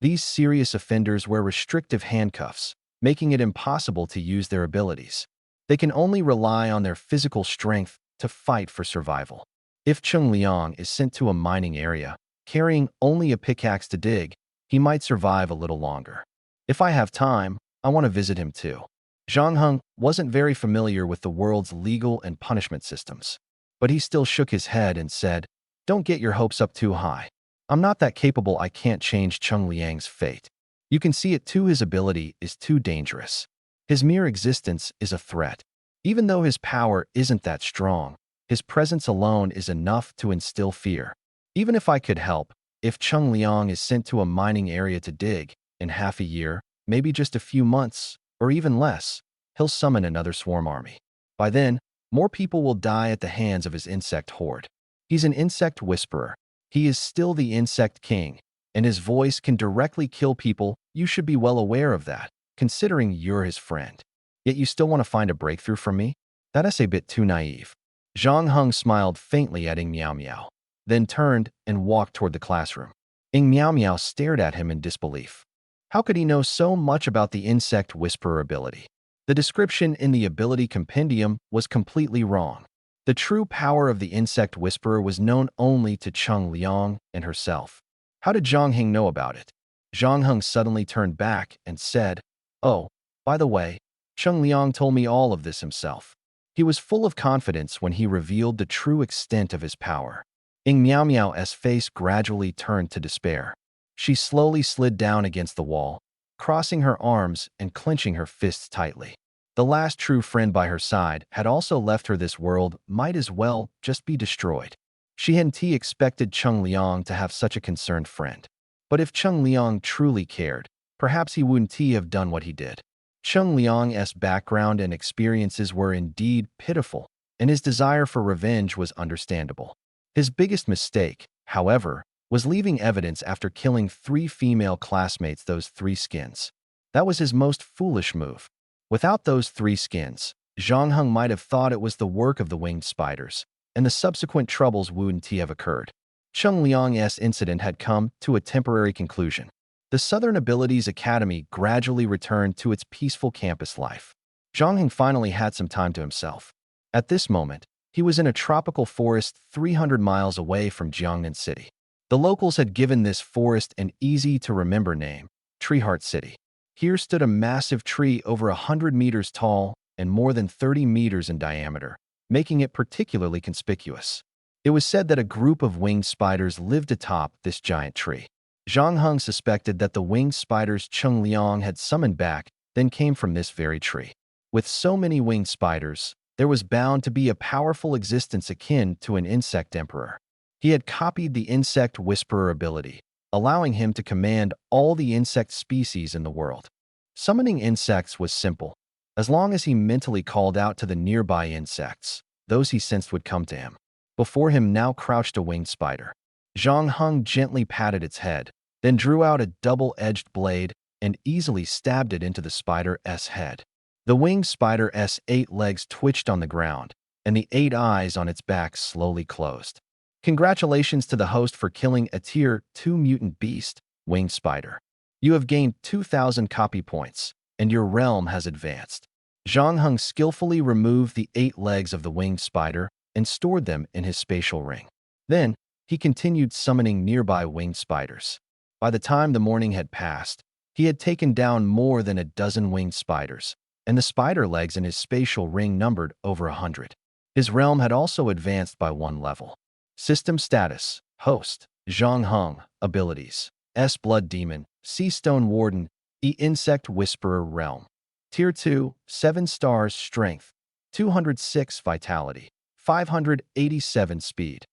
These serious offenders wear restrictive handcuffs, making it impossible to use their abilities. They can only rely on their physical strength to fight for survival. If Cheng Liang is sent to a mining area, carrying only a pickaxe to dig, he might survive a little longer. If I have time, I want to visit him too. Zhang Heng wasn't very familiar with the world's legal and punishment systems, but he still shook his head and said, Don't get your hopes up too high. I'm not that capable. I can't change Cheng Liang's fate. You can see it too, his ability is too dangerous. His mere existence is a threat. Even though his power isn't that strong, his presence alone is enough to instill fear. Even if I could help, if Cheng Liang is sent to a mining area to dig, in half a year, maybe just a few months, or even less, he'll summon another swarm army. By then, more people will die at the hands of his insect horde. He's an insect whisperer. He is still the insect king, and his voice can directly kill people. You should be well aware of that, considering you're his friend. Yet you still want to find a breakthrough from me? That is a bit too naive. Zhang Heng smiled faintly at Ing Miao Miao, then turned and walked toward the classroom. Ing Miao Miao stared at him in disbelief. How could he know so much about the insect whisperer ability? The description in the ability compendium was completely wrong. The true power of the insect whisperer was known only to Cheng Liang and herself. How did Zhang Heng know about it? Zhang Heng suddenly turned back and said, "Oh, by the way, Cheng Liang told me all of this himself." He was full of confidence when he revealed the true extent of his power. Ing Miao Miao's face gradually turned to despair. She slowly slid down against the wall, crossing her arms and clenching her fists tightly. The last true friend by her side had also left her. This world might as well just be destroyed. She hadn't expected Cheng Liang to have such a concerned friend. But if Cheng Liang truly cared, perhaps he wouldn't have done what he did. Cheng Liang's background and experiences were indeed pitiful, and his desire for revenge was understandable. His biggest mistake, however, was leaving evidence after killing 3 female classmates. Those 3 skins. That was his most foolish move. Without those 3 skins, Zhang Heng might have thought it was the work of the winged spiders, and the subsequent troubles wouldn't have occurred. Cheng Liang's incident had come to a temporary conclusion. The Southern Abilities Academy gradually returned to its peaceful campus life. Zhang Heng finally had some time to himself. At this moment, he was in a tropical forest 300 miles away from Jiangnan City. The locals had given this forest an easy-to-remember name, Treeheart City. Here stood a massive tree over 100 meters tall and more than 30 meters in diameter, making it particularly conspicuous. It was said that a group of winged spiders lived atop this giant tree. Zhang Heng suspected that the winged spiders Cheng Liang had summoned back then came from this very tree. With so many winged spiders, there was bound to be a powerful existence akin to an insect emperor. He had copied the insect whisperer ability, allowing him to command all the insect species in the world. Summoning insects was simple. As long as he mentally called out to the nearby insects, those he sensed would come to him. Before him now crouched a winged spider. Zhang Heng gently patted its head, then drew out a double-edged blade and easily stabbed it into the spider's head. The winged spider's 8 legs twitched on the ground, and the 8 eyes on its back slowly closed. Congratulations to the host for killing a Tier 2 mutant beast, winged spider. You have gained 2,000 copy points, and your realm has advanced. Zhang Heng skillfully removed the 8 legs of the winged spider and stored them in his spatial ring. Then, he continued summoning nearby winged spiders. By the time the morning had passed, he had taken down more than a dozen winged spiders, and the spider legs in his spatial ring numbered over 100. His realm had also advanced by 1 level. System status: Host, Zhang Heng. Abilities: S. Blood Demon, Sea Stone Warden, E. Insect Whisperer. Realm: Tier 2, 7 stars. Strength: 206 Vitality, 587 Speed,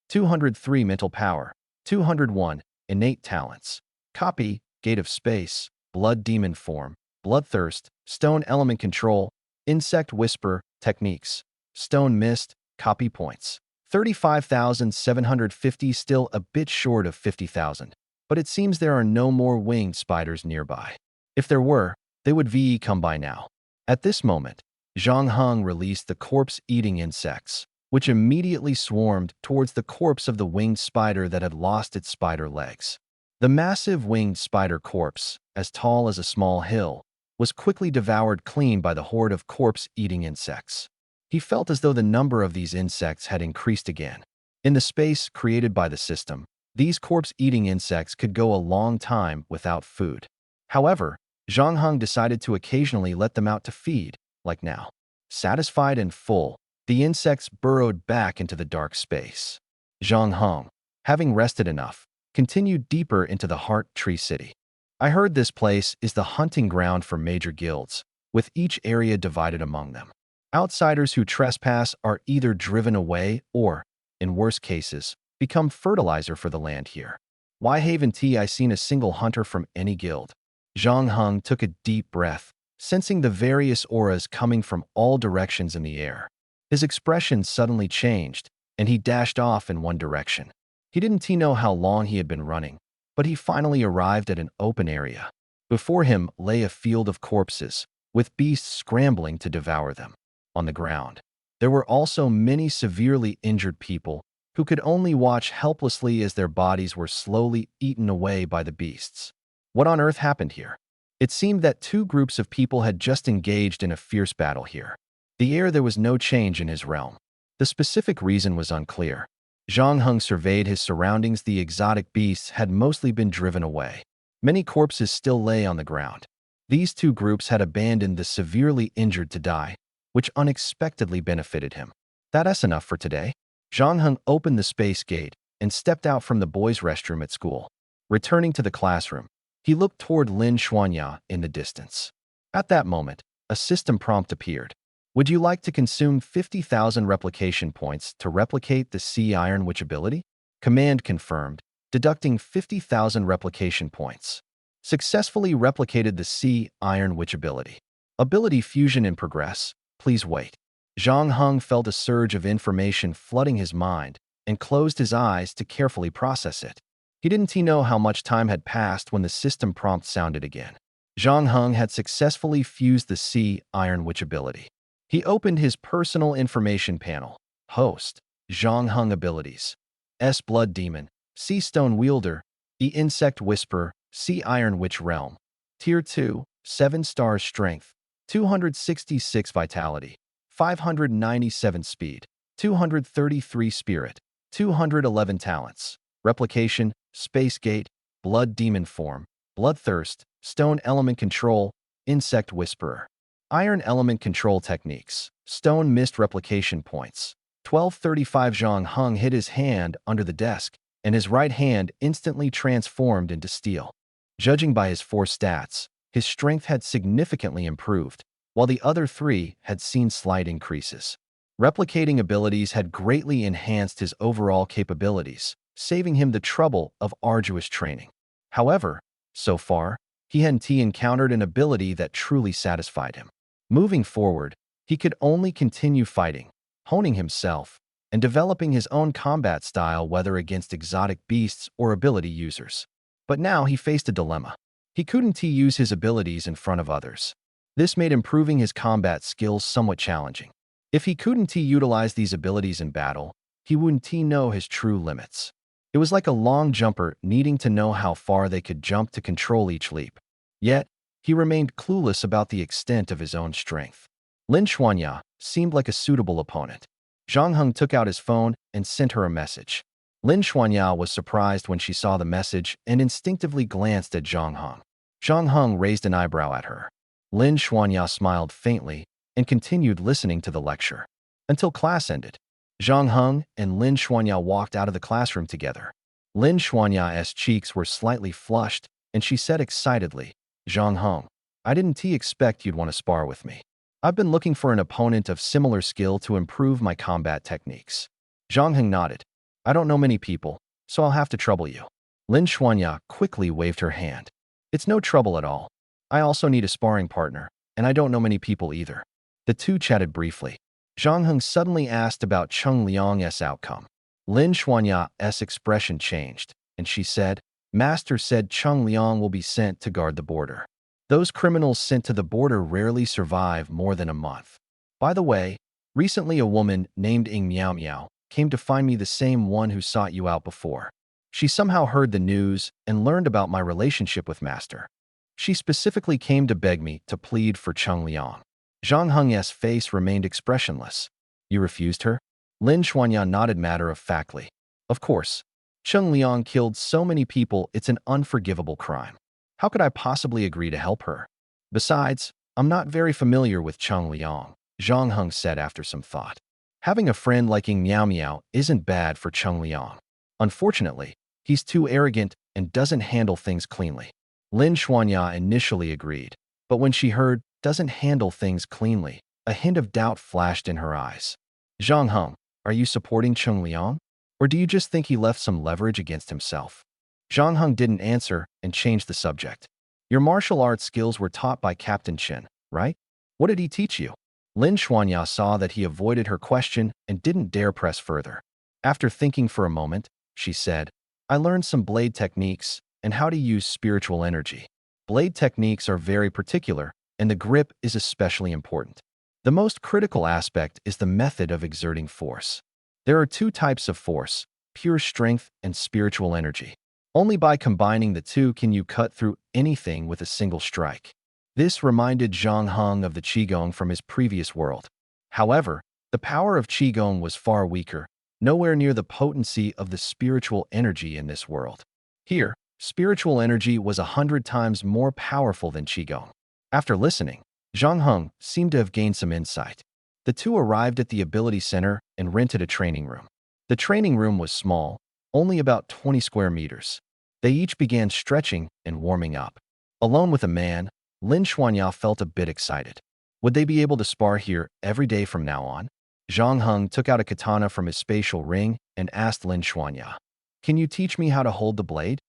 203 Mental Power, 201 Innate Talents. Copy: Gate of Space, Blood Demon Form, Bloodthirst, Stone Element Control, Insect Whisper. Techniques: Stone Mist. Copy points: 35,750. Still a bit short of 50,000, but it seems there are no more winged spiders nearby. If there were, they would come by now. At this moment, Zhang Heng released the corpse-eating insects, which immediately swarmed towards the corpse of the winged spider that had lost its spider legs. The massive winged spider corpse, as tall as a small hill, was quickly devoured clean by the horde of corpse-eating insects. He felt as though the number of these insects had increased again. In the space created by the system, these corpse-eating insects could go a long time without food. However, Zhang Heng decided to occasionally let them out to feed, like now. Satisfied and full, the insects burrowed back into the dark space. Zhang Heng, having rested enough, continued deeper into the Heart Tree City. I heard this place is the hunting ground for major guilds, with each area divided among them. Outsiders who trespass are either driven away or, in worse cases, become fertilizer for the land here. Why haven't I seen a single hunter from any guild? Zhang Heng took a deep breath, sensing the various auras coming from all directions in the air. His expression suddenly changed, and he dashed off in one direction. He didn't know how long he had been running, but he finally arrived at an open area. Before him lay a field of corpses, with beasts scrambling to devour them. On the ground, there were also many severely injured people who could only watch helplessly as their bodies were slowly eaten away by the beasts. What on earth happened here? It seemed that two groups of people had just engaged in a fierce battle here. There was no change in his realm. The specific reason was unclear. Zhang Heng surveyed his surroundings. The exotic beasts had mostly been driven away. Many corpses still lay on the ground. These two groups had abandoned the severely injured to die, which unexpectedly benefited him. That's enough for today. Zhang Heng opened the space gate and stepped out from the boys' restroom at school. Returning to the classroom, he looked toward Lin Xuanya in the distance. At that moment, a system prompt appeared. Would you like to consume 50,000 replication points to replicate the Sea Iron Witch ability? Command confirmed, deducting 50,000 replication points. Successfully replicated the Sea Iron Witch ability. Ability fusion in progress. Please wait. Zhang Heng felt a surge of information flooding his mind and closed his eyes to carefully process it. He didn't know how much time had passed when the system prompt sounded again. Zhang Heng had successfully fused the Sea Iron Witch ability. He opened his personal information panel. Host, Zhang Heng abilities. S Blood Demon, Sea Stone Wielder, E Insect Whisperer, Sea Iron Witch Realm. Tier 2, 7 stars Strength, 266 Vitality, 597 Speed, 233 Spirit, 211 Talents. Replication, Space Gate, Blood Demon Form, Bloodthirst, Stone Element Control, Insect Whisperer. Iron Element Control Techniques, Stone Mist Replication Points. 1235 Zhang Heng hid his hand under the desk, and his right hand instantly transformed into steel. Judging by his 4 stats, his strength had significantly improved, while the other 3 had seen slight increases. Replicating abilities had greatly enhanced his overall capabilities, saving him the trouble of arduous training. However, so far, he hadn't encountered an ability that truly satisfied him. Moving forward, he could only continue fighting, honing himself, and developing his own combat style, whether against exotic beasts or ability users. But now he faced a dilemma. He couldn't use his abilities in front of others. This made improving his combat skills somewhat challenging. If he couldn't utilize these abilities in battle, he wouldn't know his true limits. It was like a long jumper needing to know how far they could jump to control each leap. Yet, he remained clueless about the extent of his own strength. Lin Xuanya seemed like a suitable opponent. Zhang Heng took out his phone and sent her a message. Lin Xuanya was surprised when she saw the message and instinctively glanced at Zhang Heng. Zhang Heng raised an eyebrow at her. Lin Xuanya smiled faintly and continued listening to the lecture. Until class ended, Zhang Heng and Lin Xuanya walked out of the classroom together. Lin Xuanya's cheeks were slightly flushed, and she said excitedly, Zhang Heng, I didn't expect you'd want to spar with me. I've been looking for an opponent of similar skill to improve my combat techniques. Zhang Heng nodded. I don't know many people, so I'll have to trouble you. Lin Xuanya quickly waved her hand. It's no trouble at all. I also need a sparring partner, and I don't know many people either. The two chatted briefly. Zhang Heng suddenly asked about Cheng Liang's outcome. Lin Xuanya's expression changed, and she said, Master said Cheng Liang will be sent to guard the border. Those criminals sent to the border rarely survive more than a month. By the way, recently a woman named Ying Miao Miao came to find me, the same one who sought you out before. She somehow heard the news and learned about my relationship with Master. She specifically came to beg me to plead for Cheng Liang. Zhang Heng's face remained expressionless. You refused her? Lin Xuanya nodded matter-of-factly. Of course. Cheng Liang killed so many people, it's an unforgivable crime. How could I possibly agree to help her? Besides, I'm not very familiar with Cheng Liang, Zhang Heng said after some thought. Having a friend like Ying Miao Miao isn't bad for Cheng Liang. Unfortunately, he's too arrogant and doesn't handle things cleanly. Lin Xuanya initially agreed, but when she heard doesn't handle things cleanly, a hint of doubt flashed in her eyes. Zhang Heng, are you supporting Cheng Liang? Or do you just think he left some leverage against himself? Zhang Heng didn't answer and changed the subject. Your martial arts skills were taught by Captain Chen, right? What did he teach you? Lin Xuanya saw that he avoided her question and didn't dare press further. After thinking for a moment, she said. I learned some blade techniques and how to use spiritual energy. Blade techniques are very particular, and the grip is especially important. The most critical aspect is the method of exerting force. There are two types of force: pure strength and spiritual energy. Only by combining the two can you cut through anything with a single strike. This reminded Zhang Heng of the Qigong from his previous world. However, the power of Qigong was far weaker, nowhere near the potency of the spiritual energy in this world. Here, spiritual energy was 100 times more powerful than Qigong. After listening, Zhang Heng seemed to have gained some insight. The two arrived at the Ability Center and rented a training room. The training room was small, only about 20 square meters. They each began stretching and warming up. Alone with a man, Lin Xuanya felt a bit excited. Would they be able to spar here every day from now on? Zhang Heng took out a katana from his spatial ring and asked Lin Xuanya, "Can you teach me how to hold the blade?"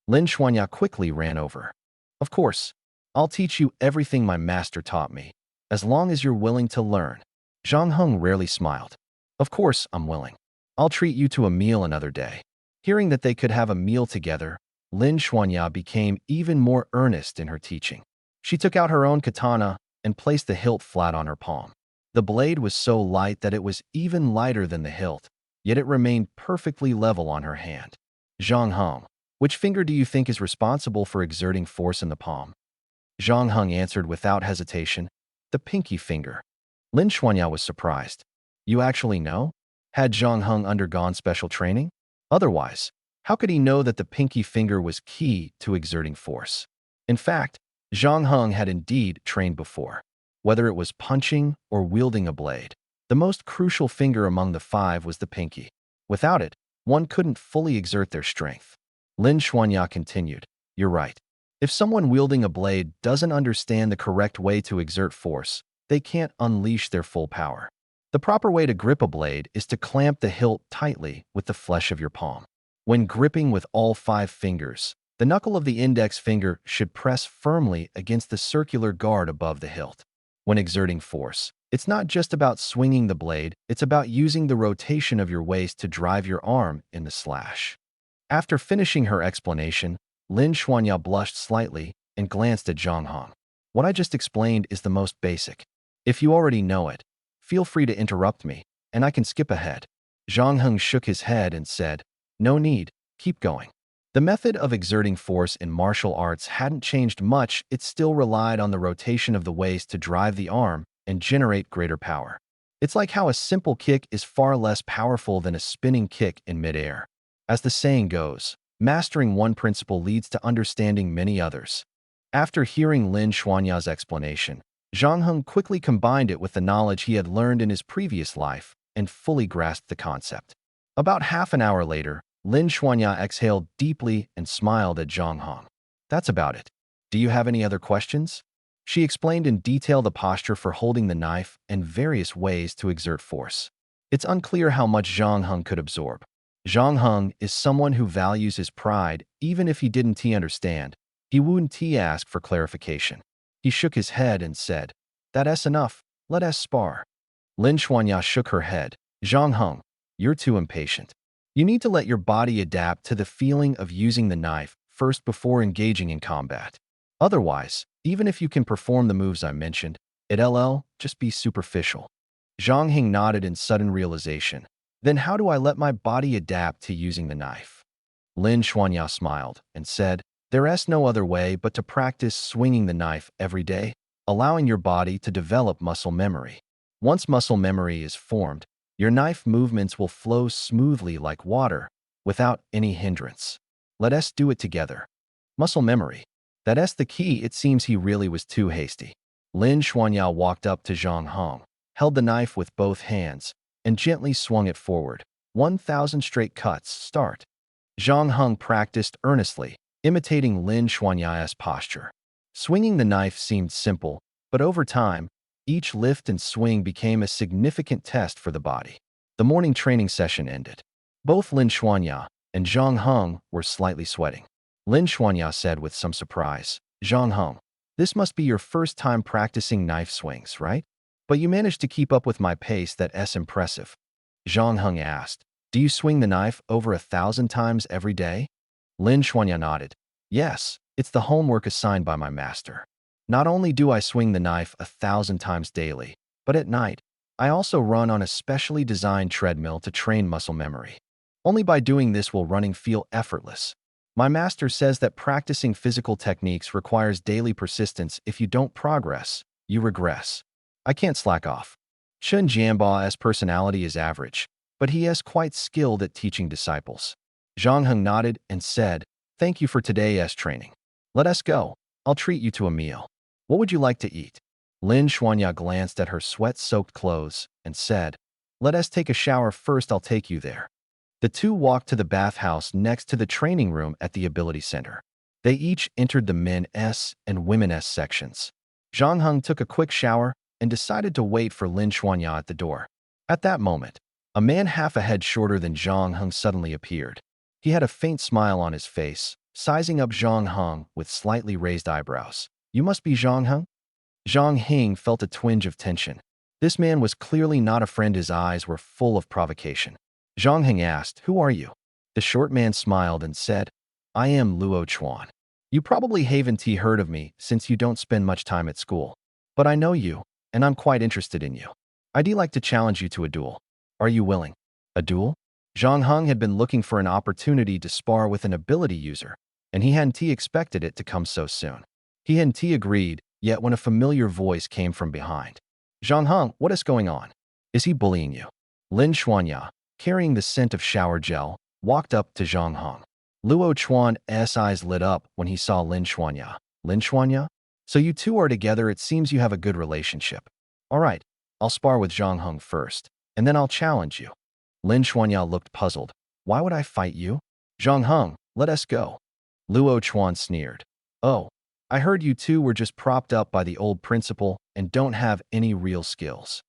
Lin Xuanya quickly ran over. "Of course, I'll teach you everything my master taught me, as long as you're willing to learn." Zhang Heng rarely smiled. "Of course, I'm willing. I'll treat you to a meal another day." Hearing that they could have a meal together, Lin Xuanya became even more earnest in her teaching. She took out her own katana and placed the hilt flat on her palm. The blade was so light that it was even lighter than the hilt, yet it remained perfectly level on her hand. "Zhang Heng, which finger do you think is responsible for exerting force in the palm?" Zhang Heng answered without hesitation, "The pinky finger." Lin Xuanya was surprised. "You actually know?" Had Zhang Heng undergone special training? Otherwise, how could he know that the pinky finger was key to exerting force? In fact, Zhang Heng had indeed trained before. Whether it was punching or wielding a blade, the most crucial finger among the five was the pinky. Without it, one couldn't fully exert their strength. Lin Xuanya continued, "You're right. If someone wielding a blade doesn't understand the correct way to exert force, they can't unleash their full power. The proper way to grip a blade is to clamp the hilt tightly with the flesh of your palm. When gripping with all five fingers, the knuckle of the index finger should press firmly against the circular guard above the hilt. When exerting force, it's not just about swinging the blade, it's about using the rotation of your waist to drive your arm in the slash." After finishing her explanation, Lin Xuanya blushed slightly and glanced at Zhang Heng. "What I just explained is the most basic. If you already know it, feel free to interrupt me, and I can skip ahead." Zhang Heng shook his head and said, "No need, keep going." The method of exerting force in martial arts hadn't changed much. It still relied on the rotation of the waist to drive the arm and generate greater power. It's like how a simple kick is far less powerful than a spinning kick in midair. As the saying goes, mastering one principle leads to understanding many others. After hearing Lin Xuanya's explanation, Zhang Heng quickly combined it with the knowledge he had learned in his previous life and fully grasped the concept. About half an hour later, Lin Xuanya exhaled deeply and smiled at Zhang Heng. "That's about it. Do you have any other questions?" She explained in detail the posture for holding the knife and various ways to exert force. It's unclear how much Zhang Heng could absorb. Zhang Heng is someone who values his pride even if he didn't understand. He wouldn't ask for clarification. He shook his head and said, "That's enough. Let us spar." Lin Xuanya shook her head. "Zhang Heng, you're too impatient. You need to let your body adapt to the feeling of using the knife first before engaging in combat. Otherwise, even if you can perform the moves I mentioned, it'll just be superficial." Zhang Heng nodded in sudden realization. "Then how do I let my body adapt to using the knife?" Lin Xuanya smiled and said, "There's no other way but to practice swinging the knife every day, allowing your body to develop muscle memory. Once muscle memory is formed, your knife movements will flow smoothly like water, without any hindrance. Let us do it together." Muscle memory. That's the key. It seems he really was too hasty. Lin Xuanya walked up to Zhang Heng, held the knife with both hands, and gently swung it forward. 1,000 straight cuts, start. Zhang Heng practiced earnestly, imitating Lin Xuanya's posture. Swinging the knife seemed simple, but over time, each lift and swing became a significant test for the body. The morning training session ended. Both Lin Xuanya and Zhang Heng were slightly sweating. Lin Xuanya said with some surprise, "Zhang Heng, this must be your first time practicing knife swings, right? But you managed to keep up with my pace. That's impressive." Zhang Heng asked, Do you swing the knife over 1,000 times every day? Lin Xuanya nodded. Yes, it's the homework assigned by my master. Not only do I swing the knife 1,000 times daily, but at night, I also run on a specially designed treadmill to train muscle memory. Only by doing this will running feel effortless. My master says that practicing physical techniques requires daily persistence. If you don't progress, you regress. I can't slack off. Chen Jianba's personality is average, but he is quite skilled at teaching disciples. Zhang Heng nodded and said, "Thank you for today's training. Let us go. I'll treat you to a meal. What would you like to eat?" Lin Xuanya glanced at her sweat-soaked clothes and said, "Let us take a shower first. I'll take you there." The two walked to the bathhouse next to the training room at the Ability Center. They each entered the men's and women's sections. Zhang Heng took a quick shower and decided to wait for Lin Xuanya at the door. At that moment, a man half a head shorter than Zhang Heng suddenly appeared. He had a faint smile on his face, sizing up Zhang Heng with slightly raised eyebrows. "You must be Zhang Heng?" Zhang Heng felt a twinge of tension. This man was clearly not a friend. His eyes were full of provocation. Zhang Heng asked, "Who are you?" The short man smiled and said, "I am Luo Chuan. You probably haven't heard of me since you don't spend much time at school. But I know you, and I'm quite interested in you. I'd like to challenge you to a duel. Are you willing?" A duel? Zhang Heng had been looking for an opportunity to spar with an ability user, and he hadn't expected it to come so soon. He hadn't agreed, yet when a familiar voice came from behind. "Zhang Heng, what is going on? Is he bullying you?" Lin Xuanya, carrying the scent of shower gel, walked up to Zhang Heng. Luo Chuan's eyes lit up when he saw Lin Xuanya. "Lin Xuanya? So you two are together. It seems you have a good relationship. All right, I'll spar with Zhang Heng first, and then I'll challenge you." Lin Xuanya looked puzzled. "Why would I fight you?" "Zhang Heng, let us go." Luo Chuan sneered. "Oh, I heard you two were just propped up by the old principal and don't have any real skills.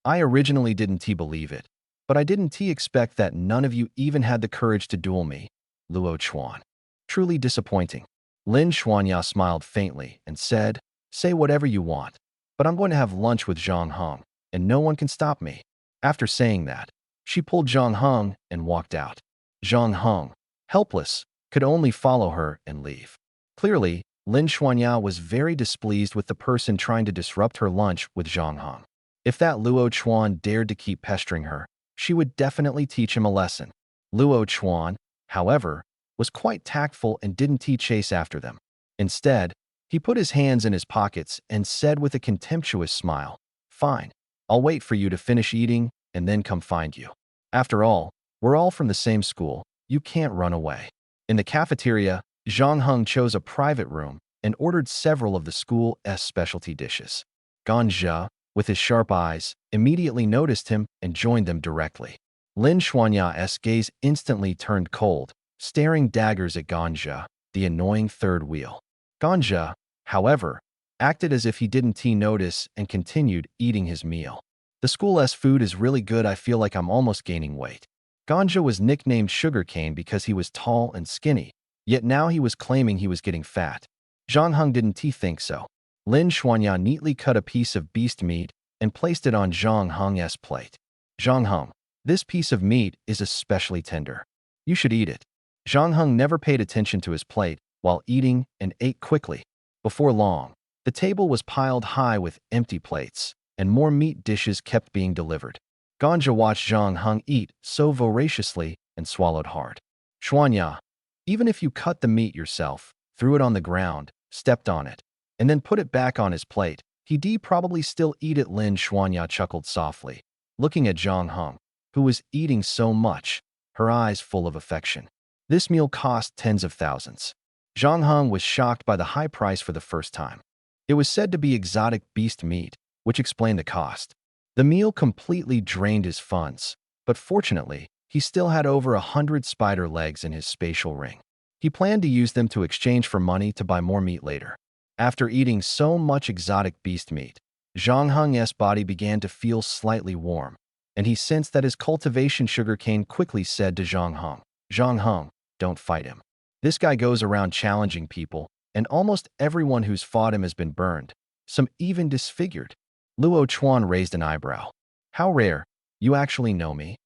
I originally didn't believe it, but I didn't expect that none of you even had the courage to duel me." Luo Chuan. Truly disappointing. Lin Xuanya smiled faintly and said, "Say whatever you want, but I'm going to have lunch with Zhang Heng, and no one can stop me." After saying that, she pulled Zhang Heng and walked out. Zhang Heng, helpless, could only follow her and leave. Clearly, Lin Xuanya was very displeased with the person trying to disrupt her lunch with Zhang Heng. If that Luo Chuan dared to keep pestering her, she would definitely teach him a lesson. Luo Chuan, however, was quite tactful and didn't chase after them. Instead, he put his hands in his pockets and said with a contemptuous smile, "Fine, I'll wait for you to finish eating and then come find you. After all, we're all from the same school. You can't run away." In the cafeteria, Zhang Heng chose a private room and ordered several of the school's specialty dishes. Ganja, with his sharp eyes, immediately noticed him and joined them directly. Lin Xuanya's gaze instantly turned cold, staring daggers at Ganja, the annoying third wheel. Ganja, however, acted as if he didn't notice and continued eating his meal. "The school's food is really good. I feel like I'm almost gaining weight." Ganja was nicknamed Sugarcane because he was tall and skinny, yet now he was claiming he was getting fat. Zhang Heng didn't think so. Lin Xuanya neatly cut a piece of beast meat and placed it on Zhang Heng's plate. "Zhang Heng, this piece of meat is especially tender. You should eat it." Zhang Heng never paid attention to his plate while eating and ate quickly. Before long, the table was piled high with empty plates, and more meat dishes kept being delivered. Ganja watched Zhang Heng eat so voraciously and swallowed hard. "Xuanya, even if you cut the meat yourself, threw it on the ground, stepped on it, and then put it back on his plate, he'd probably still eat it." Lin Xuanya chuckled softly, looking at Zhang Heng, who was eating so much, her eyes full of affection. This meal cost tens of thousands. Zhang Heng was shocked by the high price for the first time. It was said to be exotic beast meat, which explained the cost. The meal completely drained his funds, but fortunately, he still had over 100 spider legs in his spatial ring. He planned to use them to exchange for money to buy more meat later. After eating so much exotic beast meat, Zhang Heng's body began to feel slightly warm, and he sensed that his cultivation sugarcane quickly said to Zhang Heng, "Zhang Heng, don't fight him. This guy goes around challenging people, and almost everyone who's fought him has been burned, some even disfigured." Luo Chuan raised an eyebrow. "How rare. You actually know me?"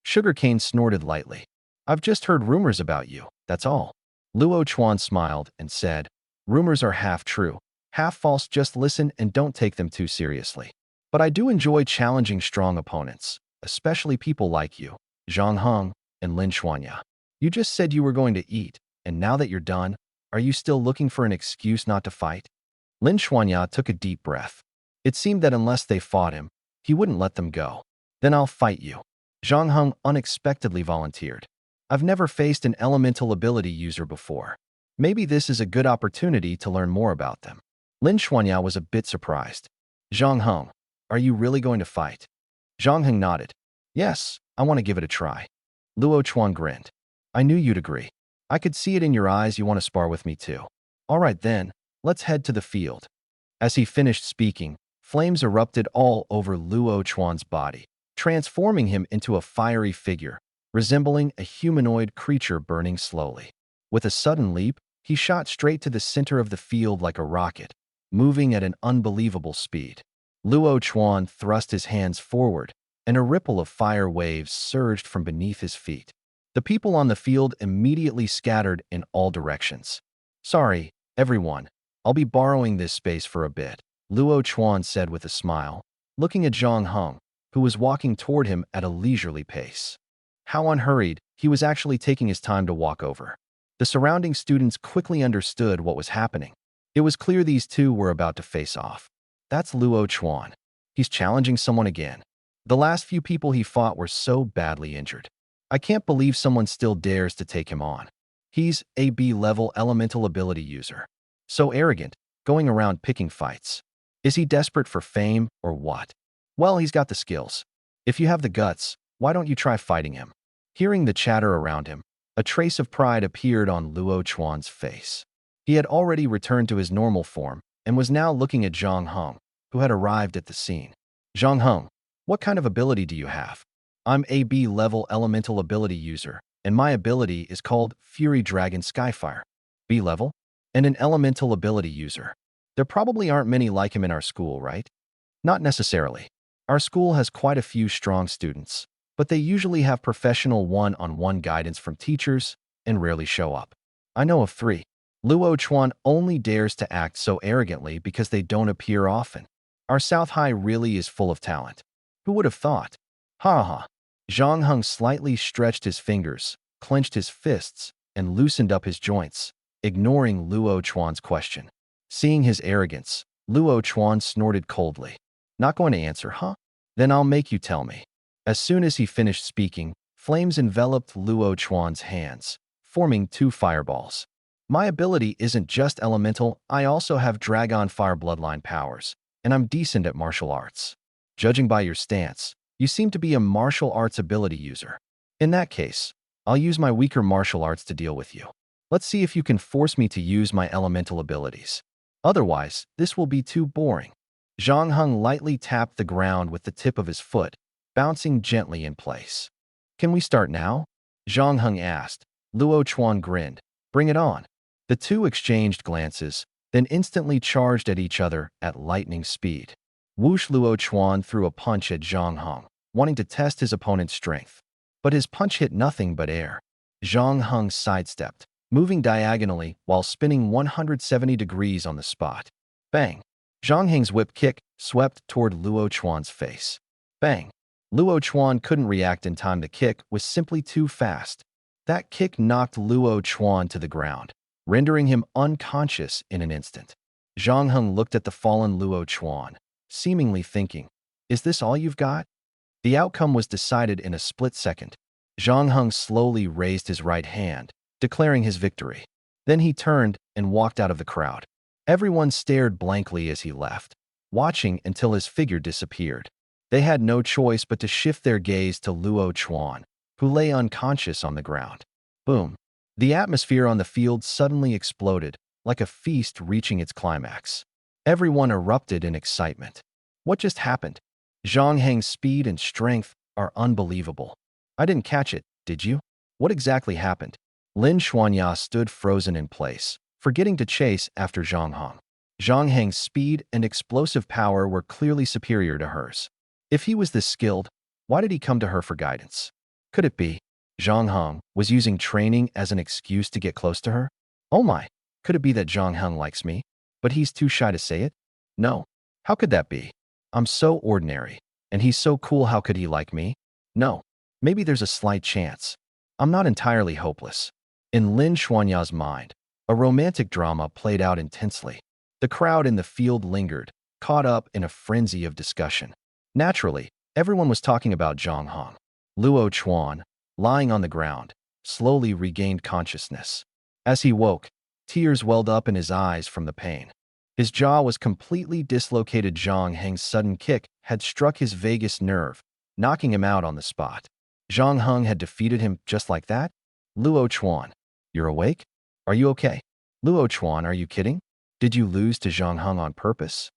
Sugarcane snorted lightly. I've just heard rumors about you, that's all. Luo Chuan smiled and said, rumors are half true, half false. Just listen and don't take them too seriously. But I do enjoy challenging strong opponents, especially people like you, Zhang Heng and Lin Xuanya. You just said you were going to eat, and now that you're done, are you still looking for an excuse not to fight? Lin Xuanya took a deep breath. It seemed that unless they fought him, he wouldn't let them go. Then I'll fight you. Zhang Heng unexpectedly volunteered. I've never faced an elemental ability user before. Maybe this is a good opportunity to learn more about them. Lin Xuanya was a bit surprised. Zhang Heng, are you really going to fight? Zhang Heng nodded. Yes, I want to give it a try. Luo Chuan grinned. I knew you'd agree. I could see it in your eyes you want to spar with me too. All right then, let's head to the field. As he finished speaking, flames erupted all over Luo Chuan's body, transforming him into a fiery figure, resembling a humanoid creature burning slowly. With a sudden leap, he shot straight to the center of the field like a rocket, moving at an unbelievable speed. Luo Chuan thrust his hands forward, and a ripple of fire waves surged from beneath his feet. The people on the field immediately scattered in all directions. Sorry, everyone, I'll be borrowing this space for a bit, Luo Chuan said with a smile, looking at Zhang Heng, who was walking toward him at a leisurely pace. How unhurried, he was actually taking his time to walk over. The surrounding students quickly understood what was happening. It was clear these two were about to face off. That's Luo Chuan. He's challenging someone again. The last few people he fought were so badly injured. I can't believe someone still dares to take him on. He's a B-level elemental ability user. So arrogant, going around picking fights. Is he desperate for fame or what? Well, he's got the skills. If you have the guts, why don't you try fighting him? Hearing the chatter around him, a trace of pride appeared on Luo Chuan's face. He had already returned to his normal form and was now looking at Zhang Heng, who had arrived at the scene. Zhang Heng, what kind of ability do you have? I'm a B-level elemental ability user, and my ability is called Fury Dragon Skyfire. B-level? And an elemental ability user. There probably aren't many like him in our school, right? Not necessarily. Our school has quite a few strong students, but they usually have professional one-on-one guidance from teachers and rarely show up. I know of 3. Luo Chuan only dares to act so arrogantly because they don't appear often. Our South High really is full of talent. Who would have thought? Ha ha. Zhang Heng slightly stretched his fingers, clenched his fists, and loosened up his joints, ignoring Luo Chuan's question. Seeing his arrogance, Luo Chuan snorted coldly. Not going to answer, huh? Then I'll make you tell me. As soon as he finished speaking, flames enveloped Luo Chuan's hands, forming 2 fireballs. My ability isn't just elemental, I also have Dragon Fire bloodline powers, and I'm decent at martial arts. Judging by your stance, you seem to be a martial arts ability user. In that case, I'll use my weaker martial arts to deal with you. Let's see if you can force me to use my elemental abilities. Otherwise, this will be too boring. Zhang Heng lightly tapped the ground with the tip of his foot, bouncing gently in place. Can we start now? Zhang Heng asked. Luo Chuan grinned. Bring it on. The two exchanged glances, then instantly charged at each other at lightning speed. Whoosh! Luo Chuan threw a punch at Zhang Heng, wanting to test his opponent's strength. But his punch hit nothing but air. Zhang Heng sidestepped, moving diagonally while spinning 170 degrees on the spot. Bang! Zhang Heng's whip kick swept toward Luo Chuan's face. Bang! Luo Chuan couldn't react in time. The kick was simply too fast. That kick knocked Luo Chuan to the ground, rendering him unconscious in an instant. Zhang Heng looked at the fallen Luo Chuan, seemingly thinking, is this all you've got? The outcome was decided in a split second. Zhang Heng slowly raised his right hand, declaring his victory. Then he turned and walked out of the crowd. Everyone stared blankly as he left, watching until his figure disappeared. They had no choice but to shift their gaze to Luo Chuan, who lay unconscious on the ground. Boom! The atmosphere on the field suddenly exploded, like a feast reaching its climax. Everyone erupted in excitement. What just happened? Zhang Heng's speed and strength are unbelievable. I didn't catch it, did you? What exactly happened? Lin Xuanya stood frozen in place, forgetting to chase after Zhang Heng. Zhang Heng's speed and explosive power were clearly superior to hers. If he was this skilled, why did he come to her for guidance? Could it be Zhang Heng was using training as an excuse to get close to her? Oh my, could it be that Zhang Heng likes me, but he's too shy to say it? No. How could that be? I'm so ordinary, and he's so cool, how could he like me? No. Maybe there's a slight chance. I'm not entirely hopeless. In Lin Xuanya's mind, a romantic drama played out intensely. The crowd in the field lingered, caught up in a frenzy of discussion. Naturally, everyone was talking about Zhang Heng. Luo Chuan, lying on the ground, slowly regained consciousness. As he woke, tears welled up in his eyes from the pain. His jaw was completely dislocated. Zhang Heng's sudden kick had struck his vagus nerve, knocking him out on the spot. Zhang Heng had defeated him just like that? Luo Chuan, you're awake? Are you okay? Luo Chuan, are you kidding? Did you lose to Zhang Heng on purpose?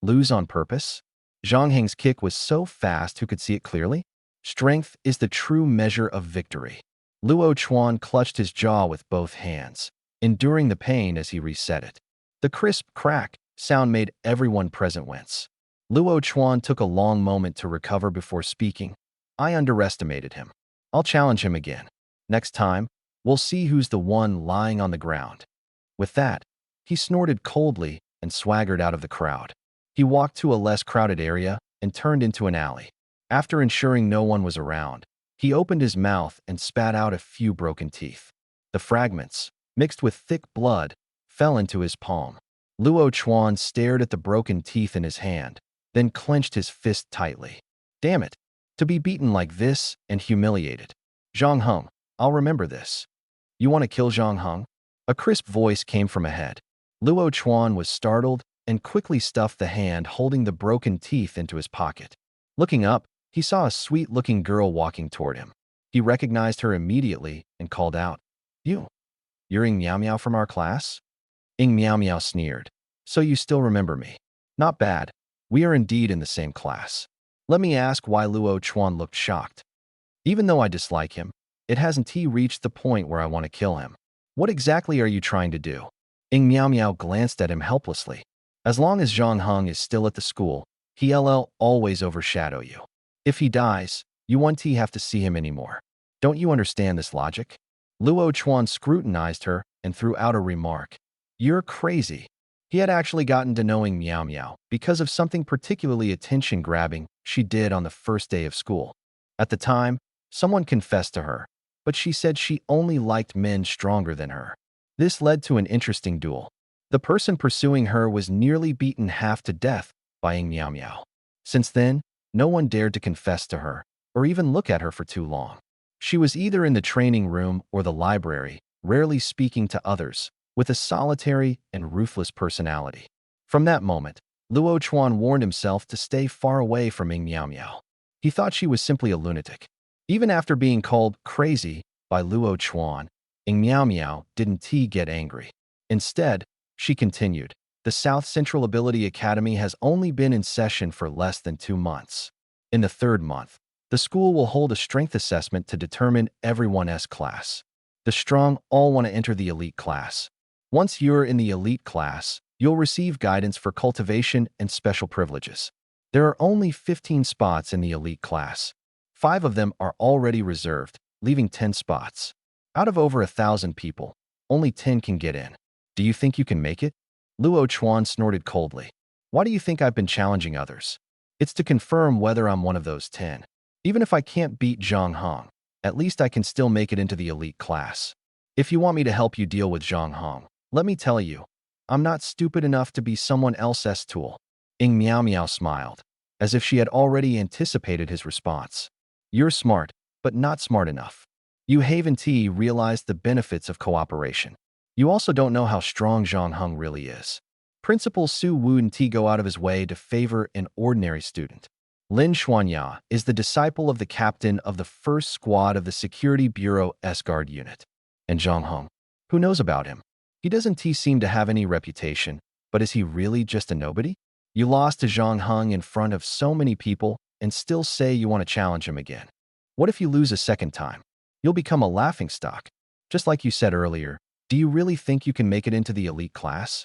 Lose on purpose? Zhang Heng's kick was so fast who could see it clearly? Strength is the true measure of victory. Luo Chuan clutched his jaw with both hands, enduring the pain as he reset it. The crisp crack sound made everyone present wince. Luo Chuan took a long moment to recover before speaking. I underestimated him. I'll challenge him again. Next time, we'll see who's the one lying on the ground. With that, he snorted coldly and swaggered out of the crowd. He walked to a less crowded area and turned into an alley. After ensuring no one was around, he opened his mouth and spat out a few broken teeth. The fragments, mixed with thick blood, fell into his palm. Luo Chuan stared at the broken teeth in his hand, then clenched his fist tightly. Damn it! To be beaten like this and humiliated. Zhang Heng, I'll remember this. You want to kill Zhang Heng? A crisp voice came from ahead. Luo Chuan was startled and quickly stuffed the hand holding the broken teeth into his pocket. Looking up, he saw a sweet-looking girl walking toward him. He recognized her immediately and called out, You're Ying Miao Miao from our class? Ying Miao Miao sneered. So you still remember me. Not bad. We are indeed in the same class. Let me ask why. Luo Chuan looked shocked. Even though I dislike him, it hasn't he reached the point where I want to kill him. What exactly are you trying to do? Ying Miao Miao glanced at him helplessly. As long as Zhang Heng is still at the school, he'll always overshadow you. If he dies, you won't have to see him anymore. Don't you understand this logic? Luo Chuan scrutinized her and threw out a remark. You're crazy. He had actually gotten to knowing Miao Miao because of something particularly attention-grabbing she did on the first day of school. At the time, someone confessed to her, but she said she only liked men stronger than her. This led to an interesting duel. The person pursuing her was nearly beaten half to death by Ying Miao Miao. Since then, no one dared to confess to her or even look at her for too long. She was either in the training room or the library, rarely speaking to others, with a solitary and ruthless personality. From that moment, Luo Chuan warned himself to stay far away from Ying Miao Miao. He thought she was simply a lunatic. Even after being called crazy by Luo Chuan, Ying Miao Miao didn't get angry. Instead, she continued, the South Central Ability Academy has only been in session for less than 2 months. In the 3rd month, the school will hold a strength assessment to determine everyone's class. The strong all want to enter the elite class. Once you're in the elite class, you'll receive guidance for cultivation and special privileges. There are only 15 spots in the elite class. 5 of them are already reserved, leaving 10 spots. Out of over 1,000 people, only 10 can get in. Do you think you can make it? Luo Chuan snorted coldly. Why do you think I've been challenging others? It's to confirm whether I'm one of those 10. Even if I can't beat Zhang Heng, at least I can still make it into the elite class. If you want me to help you deal with Zhang Heng, let me tell you, I'm not stupid enough to be someone else's tool. Ying Miao Miao smiled, as if she had already anticipated his response. You're smart, but not smart enough. You haven't realized the benefits of cooperation. You also don't know how strong Zhang Heng really is. Principal Su wouldn't go out of his way to favor an ordinary student. Lin Xuanya is the disciple of the captain of the 1st squad of the Security Bureau S-Guard unit. And Zhang Heng, who knows about him? He doesn't seem to have any reputation, but is he really just a nobody? You lost to Zhang Heng in front of so many people and still say you want to challenge him again. What if you lose a second time? You'll become a laughingstock. Just like you said earlier, do you really think you can make it into the elite class?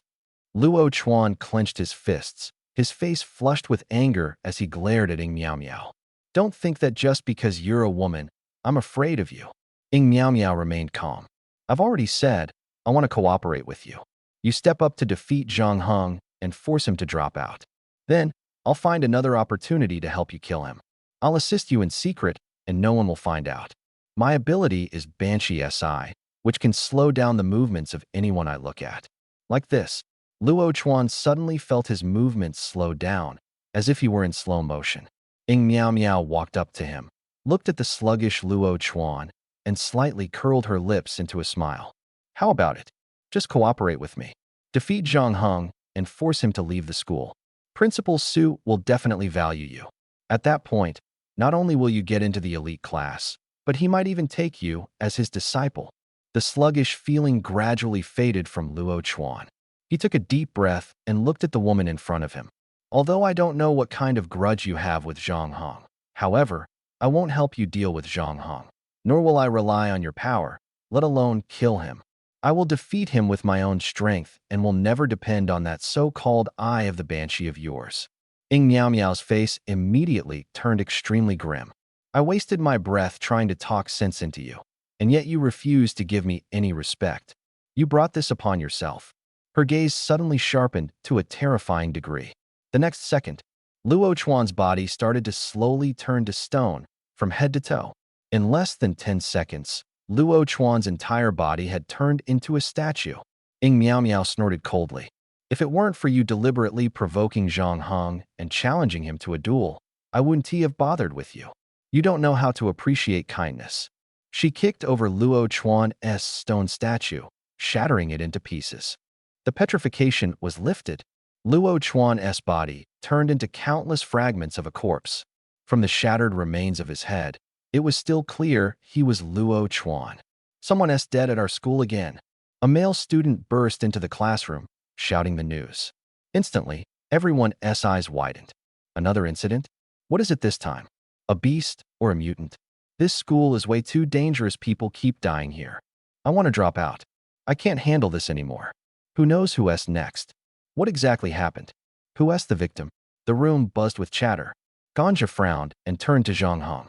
Luo Chuan clenched his fists, his face flushed with anger as he glared at Ying Miao Miao. Don't think that just because you're a woman, I'm afraid of you. Ing Miao Miao remained calm. I've already said, I want to cooperate with you. You step up to defeat Zhang Heng and force him to drop out. Then, I'll find another opportunity to help you kill him. I'll assist you in secret, and no one will find out. My ability is Banshee SI, which can slow down the movements of anyone I look at. Like this, Luo Chuan suddenly felt his movements slow down, as if he were in slow motion. Ing Miao Miao walked up to him, looked at the sluggish Luo Chuan, and slightly curled her lips into a smile. How about it? Just cooperate with me. Defeat Zhang Heng and force him to leave the school. Principal Su will definitely value you. At that point, not only will you get into the elite class, but he might even take you as his disciple. The sluggish feeling gradually faded from Luo Chuan. He took a deep breath and looked at the woman in front of him. Although I don't know what kind of grudge you have with Zhang Heng, however, I won't help you deal with Zhang Heng, nor will I rely on your power, let alone kill him. I will defeat him with my own strength and will never depend on that so-called eye of the Banshee of yours. Ing Miao Miao's face immediately turned extremely grim. I wasted my breath trying to talk sense into you, and yet you refused to give me any respect. You brought this upon yourself. Her gaze suddenly sharpened to a terrifying degree. The next second, Luo Chuan's body started to slowly turn to stone from head to toe. In less than 10 seconds, Luo Chuan's entire body had turned into a statue. Ing Miao Miao snorted coldly. If it weren't for you deliberately provoking Zhang Heng and challenging him to a duel, I wouldn't have bothered with you. You don't know how to appreciate kindness. She kicked over Luo Chuan's stone statue, shattering it into pieces. The petrification was lifted. Luo Chuan's body turned into countless fragments of a corpse. From the shattered remains of his head, it was still clear he was Luo Chuan. Someone's dead at our school again. A male student burst into the classroom, shouting the news. Instantly, everyone's eyes widened. Another incident? What is it this time? A beast or a mutant? This school is way too dangerous. People keep dying here. I want to drop out. I can't handle this anymore. Who knows who's next? What exactly happened? Who's the victim? The room buzzed with chatter. Ganja frowned and turned to Zhang Heng.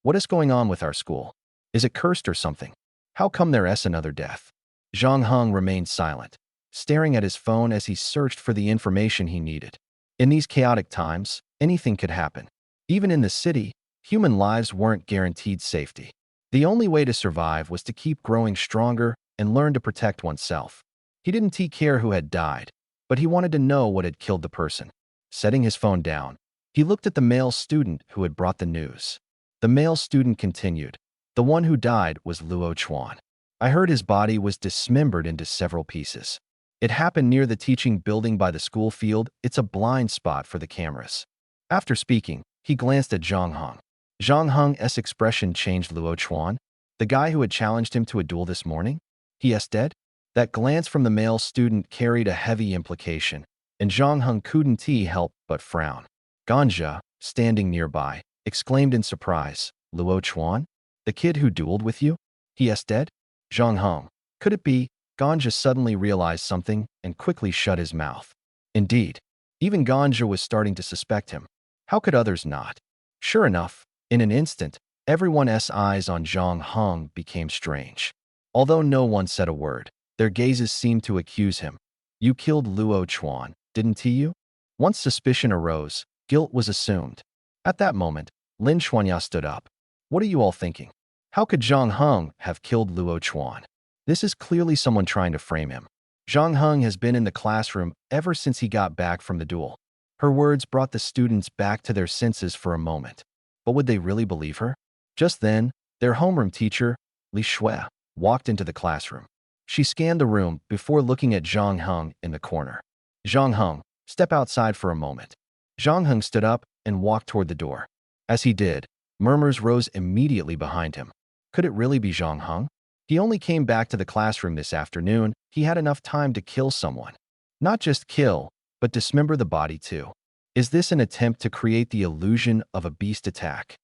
What is going on with our school? Is it cursed or something? How come there's another death? Zhang Heng remained silent, staring at his phone as he searched for the information he needed. In these chaotic times, anything could happen. Even in the city, human lives weren't guaranteed safety. The only way to survive was to keep growing stronger and learn to protect oneself. He didn't care who had died, but he wanted to know what had killed the person. Setting his phone down, he looked at the male student who had brought the news. The male student continued. The one who died was Luo Chuan. I heard his body was dismembered into several pieces. It happened near the teaching building by the school field. It's a blind spot for the cameras. After speaking, he glanced at Zhang Heng. Zhang Heng's expression changed. Luo Chuan, the guy who had challenged him to a duel this morning? He is dead? That glance from the male student carried a heavy implication, and Zhang Heng couldn't help but frown. Ganja, standing nearby, exclaimed in surprise, Luo Chuan? The kid who dueled with you? He is dead? Zhang Heng, could it be? Ganja suddenly realized something and quickly shut his mouth. Indeed, even Ganja was starting to suspect him. How could others not? Sure enough, in an instant, everyone's eyes on Zhang Heng became strange. Although no one said a word, their gazes seemed to accuse him. You killed Luo Chuan, didn't you? Once suspicion arose, guilt was assumed. At that moment, Lin Xuanya stood up. What are you all thinking? How could Zhang Heng have killed Luo Chuan? This is clearly someone trying to frame him. Zhang Heng has been in the classroom ever since he got back from the duel. Her words brought the students back to their senses for a moment. But would they really believe her? Just then, their homeroom teacher, Li Shui, walked into the classroom. She scanned the room before looking at Zhang Heng in the corner. Zhang Heng, step outside for a moment. Zhang Heng stood up and walked toward the door. As he did, murmurs rose immediately behind him. Could it really be Zhang Heng? He only came back to the classroom this afternoon. He had enough time to kill someone. Not just kill, but dismember the body too. Is this an attempt to create the illusion of a beast attack?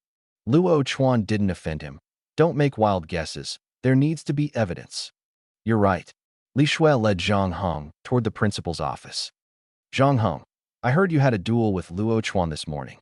Luo Chuan didn't offend him. Don't make wild guesses. There needs to be evidence. You're right. Li Shui led Zhang Heng toward the principal's office. Zhang Heng, I heard you had a duel with Luo Chuan this morning.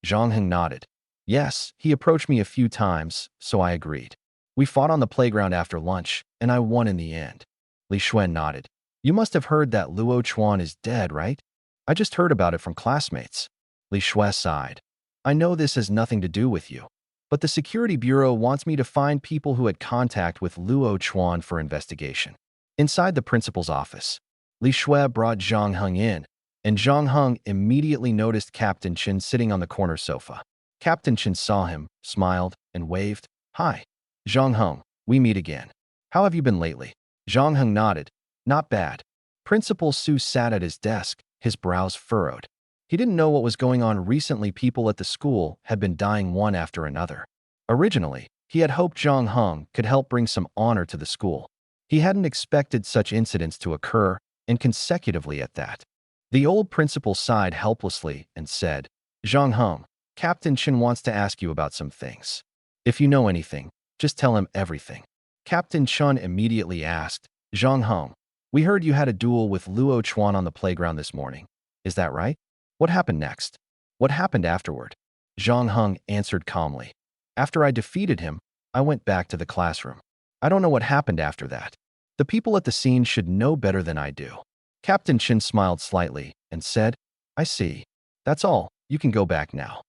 Zhang Heng nodded. Yes, he approached me a few times, so I agreed. We fought on the playground after lunch, and I won in the end. Li Xuan nodded. You must have heard that Luo Chuan is dead, right? I just heard about it from classmates. Li Shui sighed. I know this has nothing to do with you, but the Security Bureau wants me to find people who had contact with Luo Chuan for investigation. Inside the principal's office, Li Shui brought Zhang Heng in, and Zhang Heng immediately noticed Captain Chen sitting on the corner sofa. Captain Chen saw him, smiled, and waved. Hi. Zhang Heng, we meet again. How have you been lately? Zhang Heng nodded. Not bad. Principal Su sat at his desk, his brows furrowed. He didn't know what was going on recently. People at the school had been dying one after another. Originally, he had hoped Zhang Heng could help bring some honor to the school. He hadn't expected such incidents to occur, and consecutively at that. The old principal sighed helplessly and said, Zhang Heng, Captain Chen wants to ask you about some things. If you know anything, just tell him everything. Captain Chen immediately asked, Zhang Heng, we heard you had a duel with Luo Chuan on the playground this morning. Is that right? What happened next? What happened afterward? Zhang Heng answered calmly. After I defeated him, I went back to the classroom. I don't know what happened after that. The people at the scene should know better than I do. Captain Chen smiled slightly and said, I see. That's all. You can go back now.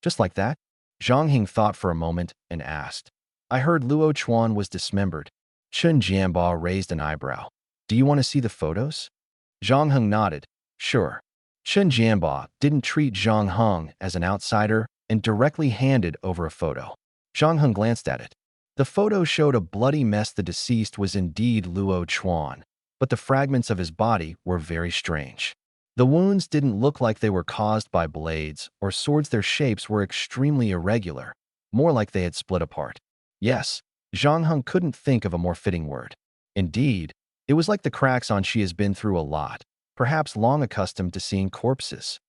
Just like that? Zhang Heng thought for a moment and asked. I heard Luo Chuan was dismembered. Chen Jianba raised an eyebrow. Do you want to see the photos? Zhang Heng nodded. Sure. Chen Jianba didn't treat Zhang Heng as an outsider and directly handed over a photo. Zhang Heng glanced at it. The photo showed a bloody mess. The deceased was indeed Luo Chuan, but the fragments of his body were very strange. The wounds didn't look like they were caused by blades or swords. Their shapes were extremely irregular, more like they had split apart. Yes, Zhang Heng couldn't think of a more fitting word. Indeed, it was like the cracks on she has been through a lot, perhaps long accustomed to seeing corpses.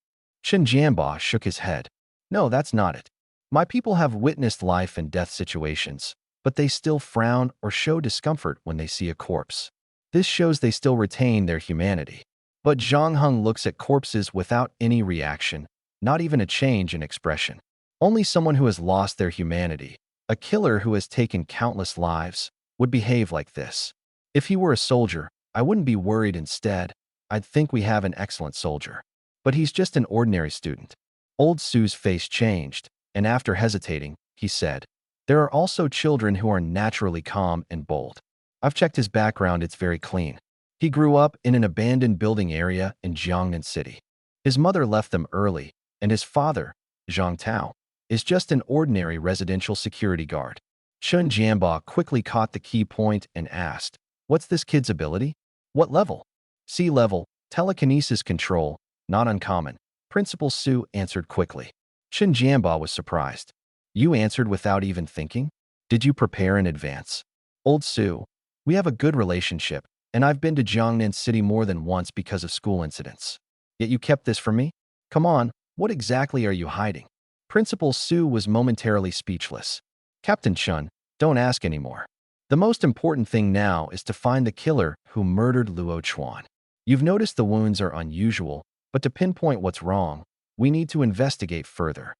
Chen Jianba shook his head. No, that's not it. My people have witnessed life and death situations, but they still frown or show discomfort when they see a corpse. This shows they still retain their humanity. But Zhang Heng looks at corpses without any reaction, not even a change in expression. Only someone who has lost their humanity, a killer who has taken countless lives, would behave like this. If he were a soldier, I wouldn't be worried. Instead, I'd think we have an excellent soldier. But he's just an ordinary student. Old Su's face changed, and after hesitating, he said, There are also children who are naturally calm and bold. I've checked his background. It's very clean. He grew up in an abandoned building area in Jiangnan City. His mother left them early, and his father, Zhang Tao, is just an ordinary residential security guard. Chen Jianba quickly caught the key point and asked, What's this kid's ability? What level? C level, telekinesis control, not uncommon. Principal Su answered quickly. Chen Jianba was surprised. You answered without even thinking? Did you prepare in advance? Old Su, we have a good relationship, and I've been to Jiangnan City more than once because of school incidents. Yet you kept this from me? Come on, what exactly are you hiding? Principal Su was momentarily speechless. Captain Chen, don't ask anymore. The most important thing now is to find the killer who murdered Luo Chuan. You've noticed the wounds are unusual, but to pinpoint what's wrong, we need to investigate further.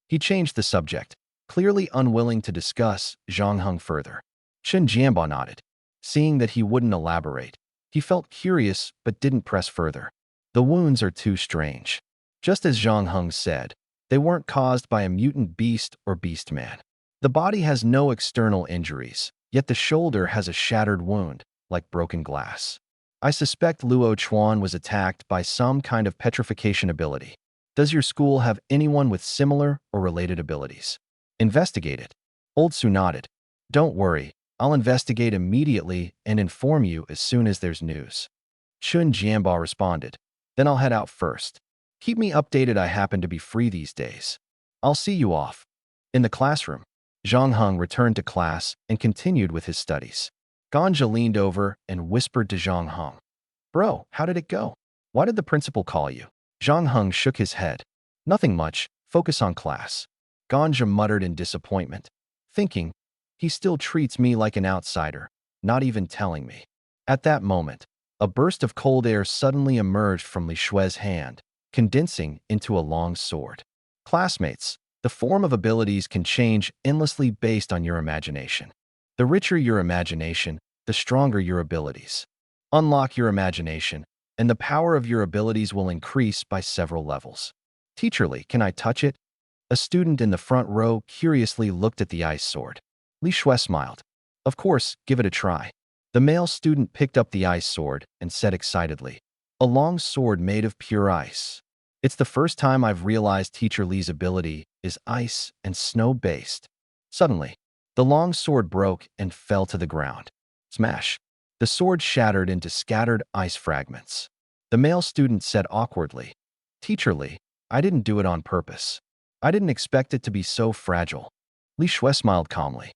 He changed the subject, clearly unwilling to discuss Zhang Heng further. Chen Jianba nodded. Seeing that he wouldn't elaborate, he felt curious but didn't press further. The wounds are too strange. Just as Zhang Heng said, they weren't caused by a mutant beast or beastman. The body has no external injuries, yet the shoulder has a shattered wound, like broken glass. I suspect Luo Chuan was attacked by some kind of petrification ability. Does your school have anyone with similar or related abilities? Investigate it. Old Su nodded. Don't worry. I'll investigate immediately and inform you as soon as there's news. Chen Jianba responded. Then I'll head out first. Keep me updated. I happen to be free these days. I'll see you off. In the classroom, Zhang Heng returned to class and continued with his studies. Ganja leaned over and whispered to Zhang Heng. Bro, how did it go? Why did the principal call you? Zhang Heng shook his head. Nothing much. Focus on class. Ganja muttered in disappointment, thinking, he still treats me like an outsider, not even telling me. At that moment, a burst of cold air suddenly emerged from Li Shui's hand, condensing into a long sword. Classmates, The form of abilities can change endlessly based on your imagination. The richer your imagination, the stronger your abilities. Unlock your imagination, and the power of your abilities will increase by several levels. Teacherly, can I touch it? A student in the front row curiously looked at the ice sword. Li Shui smiled. Of course, give it a try. The male student picked up the ice sword and said excitedly, a long sword made of pure ice. It's the first time I've realized Teacher Li's ability is ice and snow-based. Suddenly, the long sword broke and fell to the ground. Smash! The sword shattered into scattered ice fragments. The male student said awkwardly, Teacher Li, I didn't do it on purpose. I didn't expect it to be so fragile. Li Shui smiled calmly.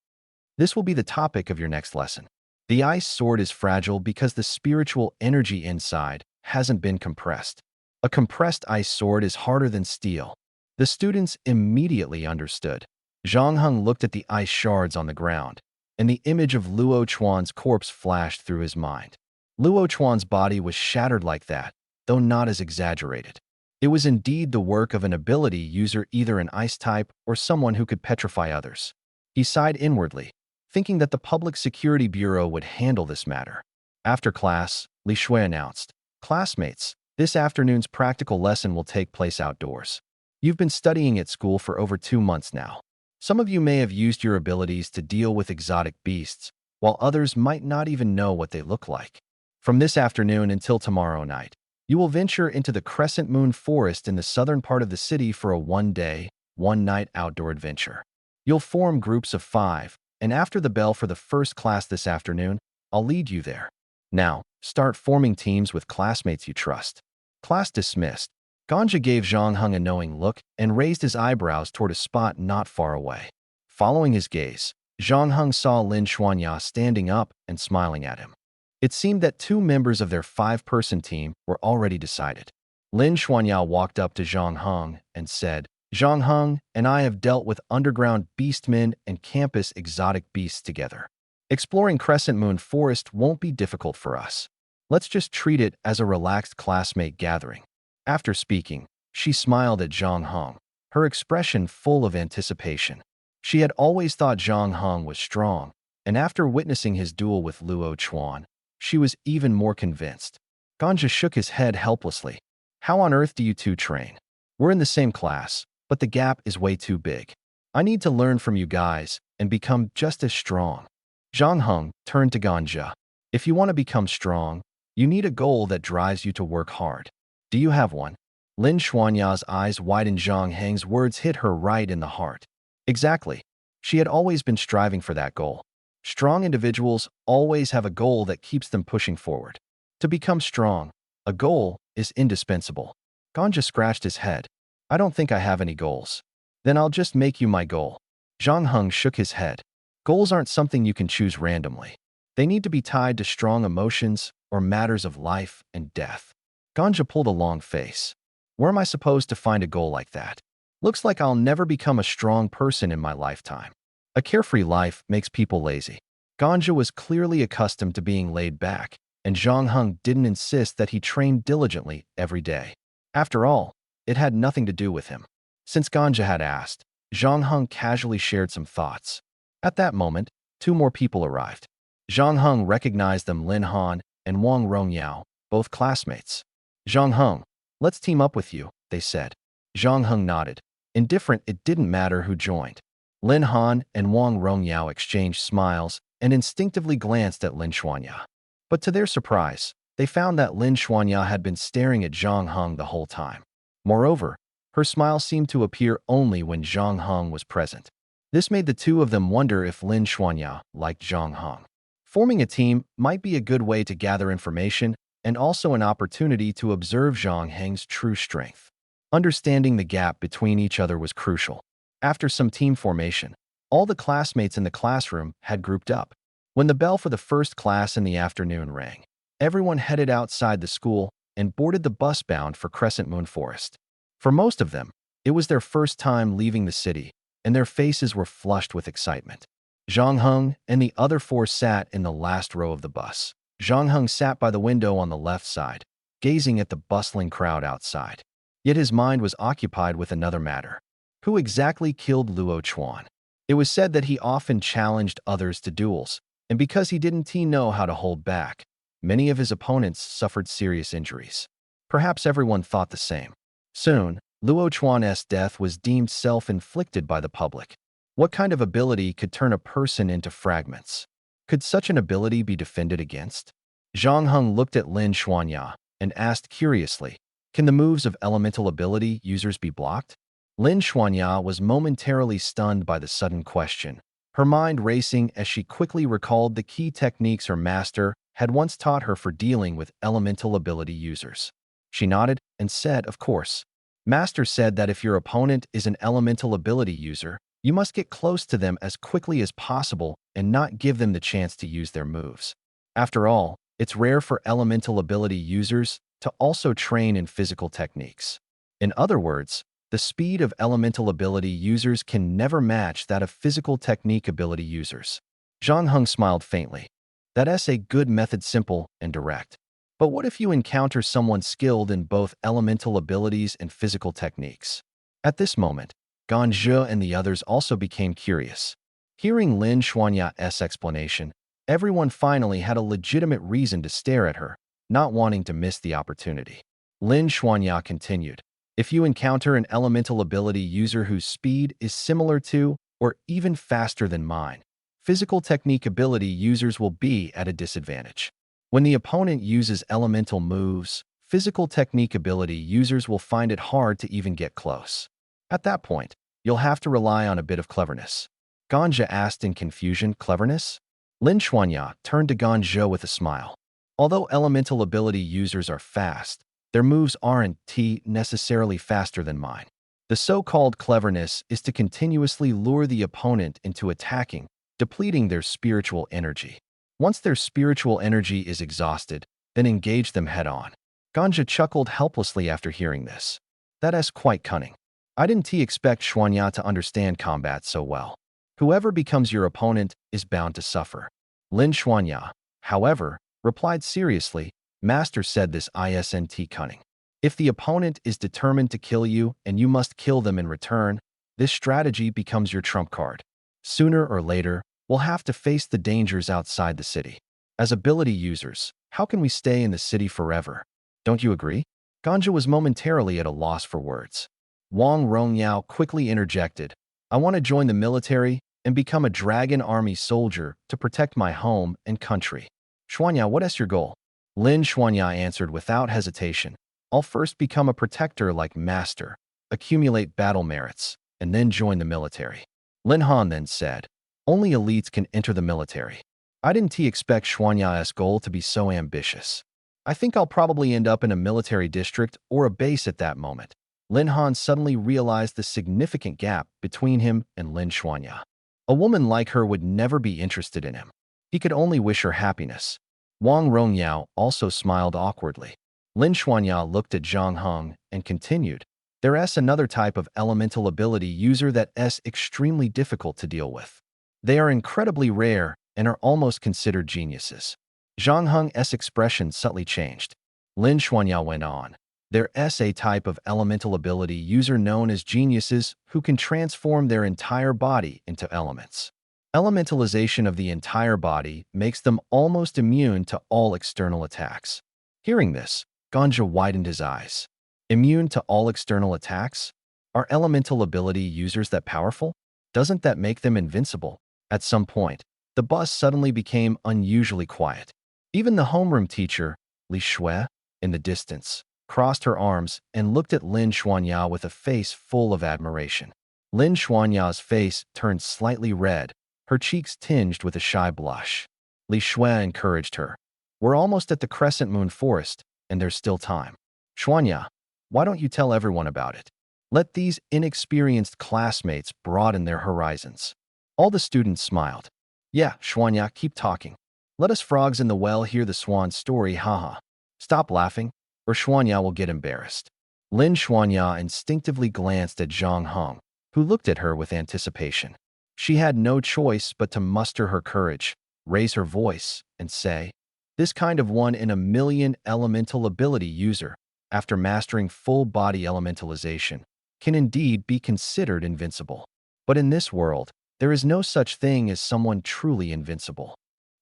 This will be the topic of your next lesson. The ice sword is fragile because the spiritual energy inside hasn't been compressed. A compressed ice sword is harder than steel. The students immediately understood. Zhang Heng looked at the ice shards on the ground, and the image of Luo Chuan's corpse flashed through his mind. Luo Chuan's body was shattered like that, though not as exaggerated. It was indeed the work of an ability user, either an ice type or someone who could petrify others. He sighed inwardly, thinking that the Public Security Bureau would handle this matter. After class, Li Shui announced, classmates, this afternoon's practical lesson will take place outdoors. You've been studying at school for over 2 months now. Some of you may have used your abilities to deal with exotic beasts, while others might not even know what they look like. From this afternoon until tomorrow night, you will venture into the Crescent Moon Forest in the southern part of the city for a 1-day, 1-night outdoor adventure. You'll form groups of 5, and after the bell for the first class this afternoon, I'll lead you there. Now, start forming teams with classmates you trust. Class dismissed. Ganja gave Zhang Heng a knowing look and raised his eyebrows toward a spot not far away. Following his gaze, Zhang Heng saw Lin Xuanya standing up and smiling at him. It seemed that 2 members of their 5-person team were already decided. Lin Xuanya walked up to Zhang Heng and said, Zhang Heng and I have dealt with underground beastmen and campus exotic beasts together. Exploring Crescent Moon Forest won't be difficult for us. Let's just treat it as a relaxed classmate gathering. After speaking, she smiled at Zhang Heng, her expression full of anticipation. She had always thought Zhang Heng was strong, and after witnessing his duel with Luo Chuan, she was even more convinced. Ganja shook his head helplessly. How on earth do you two train? We're in the same class, but the gap is way too big. I need to learn from you guys and become just as strong. Zhang Heng turned to Ganja. If you want to become strong, you need a goal that drives you to work hard. Do you have one? Lin Xuanya's eyes widened. Zhang Heng's words hit her right in the heart. Exactly. She had always been striving for that goal. Strong individuals always have a goal that keeps them pushing forward. To become strong, a goal is indispensable. Ganja scratched his head. I don't think I have any goals. Then I'll just make you my goal. Zhang Heng shook his head. Goals aren't something you can choose randomly. They need to be tied to strong emotions or matters of life and death. Ganja pulled a long face. Where am I supposed to find a goal like that? Looks like I'll never become a strong person in my lifetime. A carefree life makes people lazy. Ganja was clearly accustomed to being laid back, and Zhang Heng didn't insist that he train diligently every day. After all, it had nothing to do with him. Since Ganja had asked, Zhang Heng casually shared some thoughts. At that moment, 2 more people arrived. Zhang Heng recognized them: Lin Han and Wang Rongyao, both classmates. Zhang Heng, let's team up with you, they said. Zhang Heng nodded. Indifferent, it didn't matter who joined. Lin Han and Wang Rongyao exchanged smiles and instinctively glanced at Lin Xuanya. But to their surprise, they found that Lin Xuanya had been staring at Zhang Heng the whole time. Moreover, her smile seemed to appear only when Zhang Heng was present. This made the 2 of them wonder if Lin Xuanya liked Zhang Heng. Forming a team might be a good way to gather information and also an opportunity to observe Zhang Heng's true strength. Understanding the gap between each other was crucial. After some team formation, all the classmates in the classroom had grouped up. When the bell for the first class in the afternoon rang, everyone headed outside the school and boarded the bus bound for Crescent Moon Forest. For most of them, it was their first time leaving the city, and their faces were flushed with excitement. Zhang Heng and the other 4 sat in the last row of the bus. Zhang Heng sat by the window on the left side, gazing at the bustling crowd outside. Yet his mind was occupied with another matter. Who exactly killed Luo Chuan? It was said that he often challenged others to duels, and because he didn't know how to hold back, many of his opponents suffered serious injuries. Perhaps everyone thought the same. Soon, Luo Chuan's death was deemed self-inflicted by the public. What kind of ability could turn a person into fragments? Could such an ability be defended against? Zhang Heng looked at Lin Xuanya and asked curiously, can the moves of elemental ability users be blocked? Lin Xuanya was momentarily stunned by the sudden question, her mind racing as she quickly recalled the key techniques her master had once taught her for dealing with elemental ability users. She nodded and said, of course. Master said that if your opponent is an elemental ability user, you must get close to them as quickly as possible and not give them the chance to use their moves. After all, it's rare for elemental ability users to also train in physical techniques. In other words, the speed of elemental ability users can never match that of physical technique ability users. Zhang Heng smiled faintly. That's a good method, simple and direct. But what if you encounter someone skilled in both elemental abilities and physical techniques? At this moment, Ganzhe and the others also became curious. Hearing Lin Xuanya's explanation, everyone finally had a legitimate reason to stare at her, not wanting to miss the opportunity. Lin Xuanya continued, if you encounter an elemental ability user whose speed is similar to or even faster than mine, physical technique ability users will be at a disadvantage. When the opponent uses elemental moves, physical technique ability users will find it hard to even get close. At that point, you'll have to rely on a bit of cleverness. Ganzhe asked in confusion, cleverness? Lin Xuanya turned to Ganzhe with a smile. Although elemental ability users are fast, their moves aren't necessarily faster than mine. The so-called cleverness is to continuously lure the opponent into attacking, depleting their spiritual energy. Once their spiritual energy is exhausted, then engage them head-on. Ganzhe chuckled helplessly after hearing this. That's quite cunning. I didn't expect Xuanya to understand combat so well. Whoever becomes your opponent is bound to suffer. Lin Xuanya, however, replied seriously, Master said this isn't cunning. If the opponent is determined to kill you and you must kill them in return, this strategy becomes your trump card. Sooner or later, we'll have to face the dangers outside the city. As ability users, how can we stay in the city forever? Don't you agree? Ganzhe was momentarily at a loss for words. Wang Rongyao quickly interjected, I want to join the military and become a dragon army soldier to protect my home and country. Xuanya, what is your goal? Lin Xuanya answered without hesitation, I'll first become a protector like Master, accumulate battle merits, and then join the military. Lin Han then said, only elites can enter the military. I didn't expect Xuanya's goal to be so ambitious. I think I'll probably end up in a military district or a base at that moment. Lin Han suddenly realized the significant gap between him and Lin Xuanya. A woman like her would never be interested in him. He could only wish her happiness. Wang Rongyao also smiled awkwardly. Lin Xuanya looked at Zhang Heng and continued, there's another type of elemental ability user that's extremely difficult to deal with. They are incredibly rare and are almost considered geniuses. Zhang Heng's expression subtly changed. Lin Xuanya went on, there's a type of elemental ability user known as geniuses who can transform their entire body into elements. Elementalization of the entire body makes them almost immune to all external attacks. Hearing this, Ganzhe widened his eyes. Immune to all external attacks? Are elemental ability users that powerful? Doesn't that make them invincible? At some point, the bus suddenly became unusually quiet. Even the homeroom teacher, Li Shui, in the distance, crossed her arms and looked at Lin Xuanya with a face full of admiration. Lin Xuanya's face turned slightly red, her cheeks tinged with a shy blush. Li Shui encouraged her. We're almost at the Crescent Moon Forest, and there's still time. Xuanya, why don't you tell everyone about it? Let these inexperienced classmates broaden their horizons. All the students smiled. Yeah, Xuanya, keep talking. Let us frogs in the well hear the swan's story, haha. Stop laughing, or Xuanya will get embarrassed. Lin Xuanya instinctively glanced at Zhang Heng, who looked at her with anticipation. She had no choice but to muster her courage, raise her voice, and say, this kind of one-in-a-million elemental ability user, after mastering full-body elementalization, can indeed be considered invincible. But in this world, there is no such thing as someone truly invincible.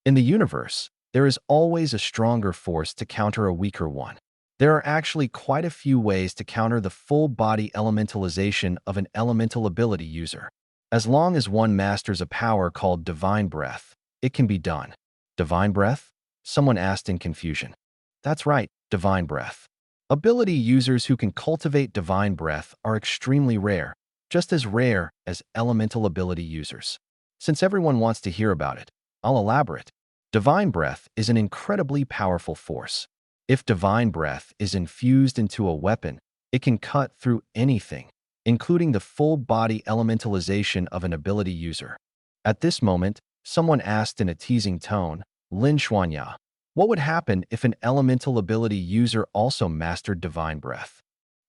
In the universe, there is always a stronger force to counter a weaker one. There are actually quite a few ways to counter the full-body elementalization of an elemental ability user. As long as one masters a power called Divine Breath, it can be done. Divine Breath? Someone asked in confusion. That's right, Divine Breath. Ability users who can cultivate Divine Breath are extremely rare, just as rare as elemental ability users. Since everyone wants to hear about it, I'll elaborate. Divine Breath is an incredibly powerful force. If Divine Breath is infused into a weapon, it can cut through anything, including the full-body elementalization of an ability user. At this moment, someone asked in a teasing tone, Lin Xuanya, what would happen if an elemental ability user also mastered Divine Breath?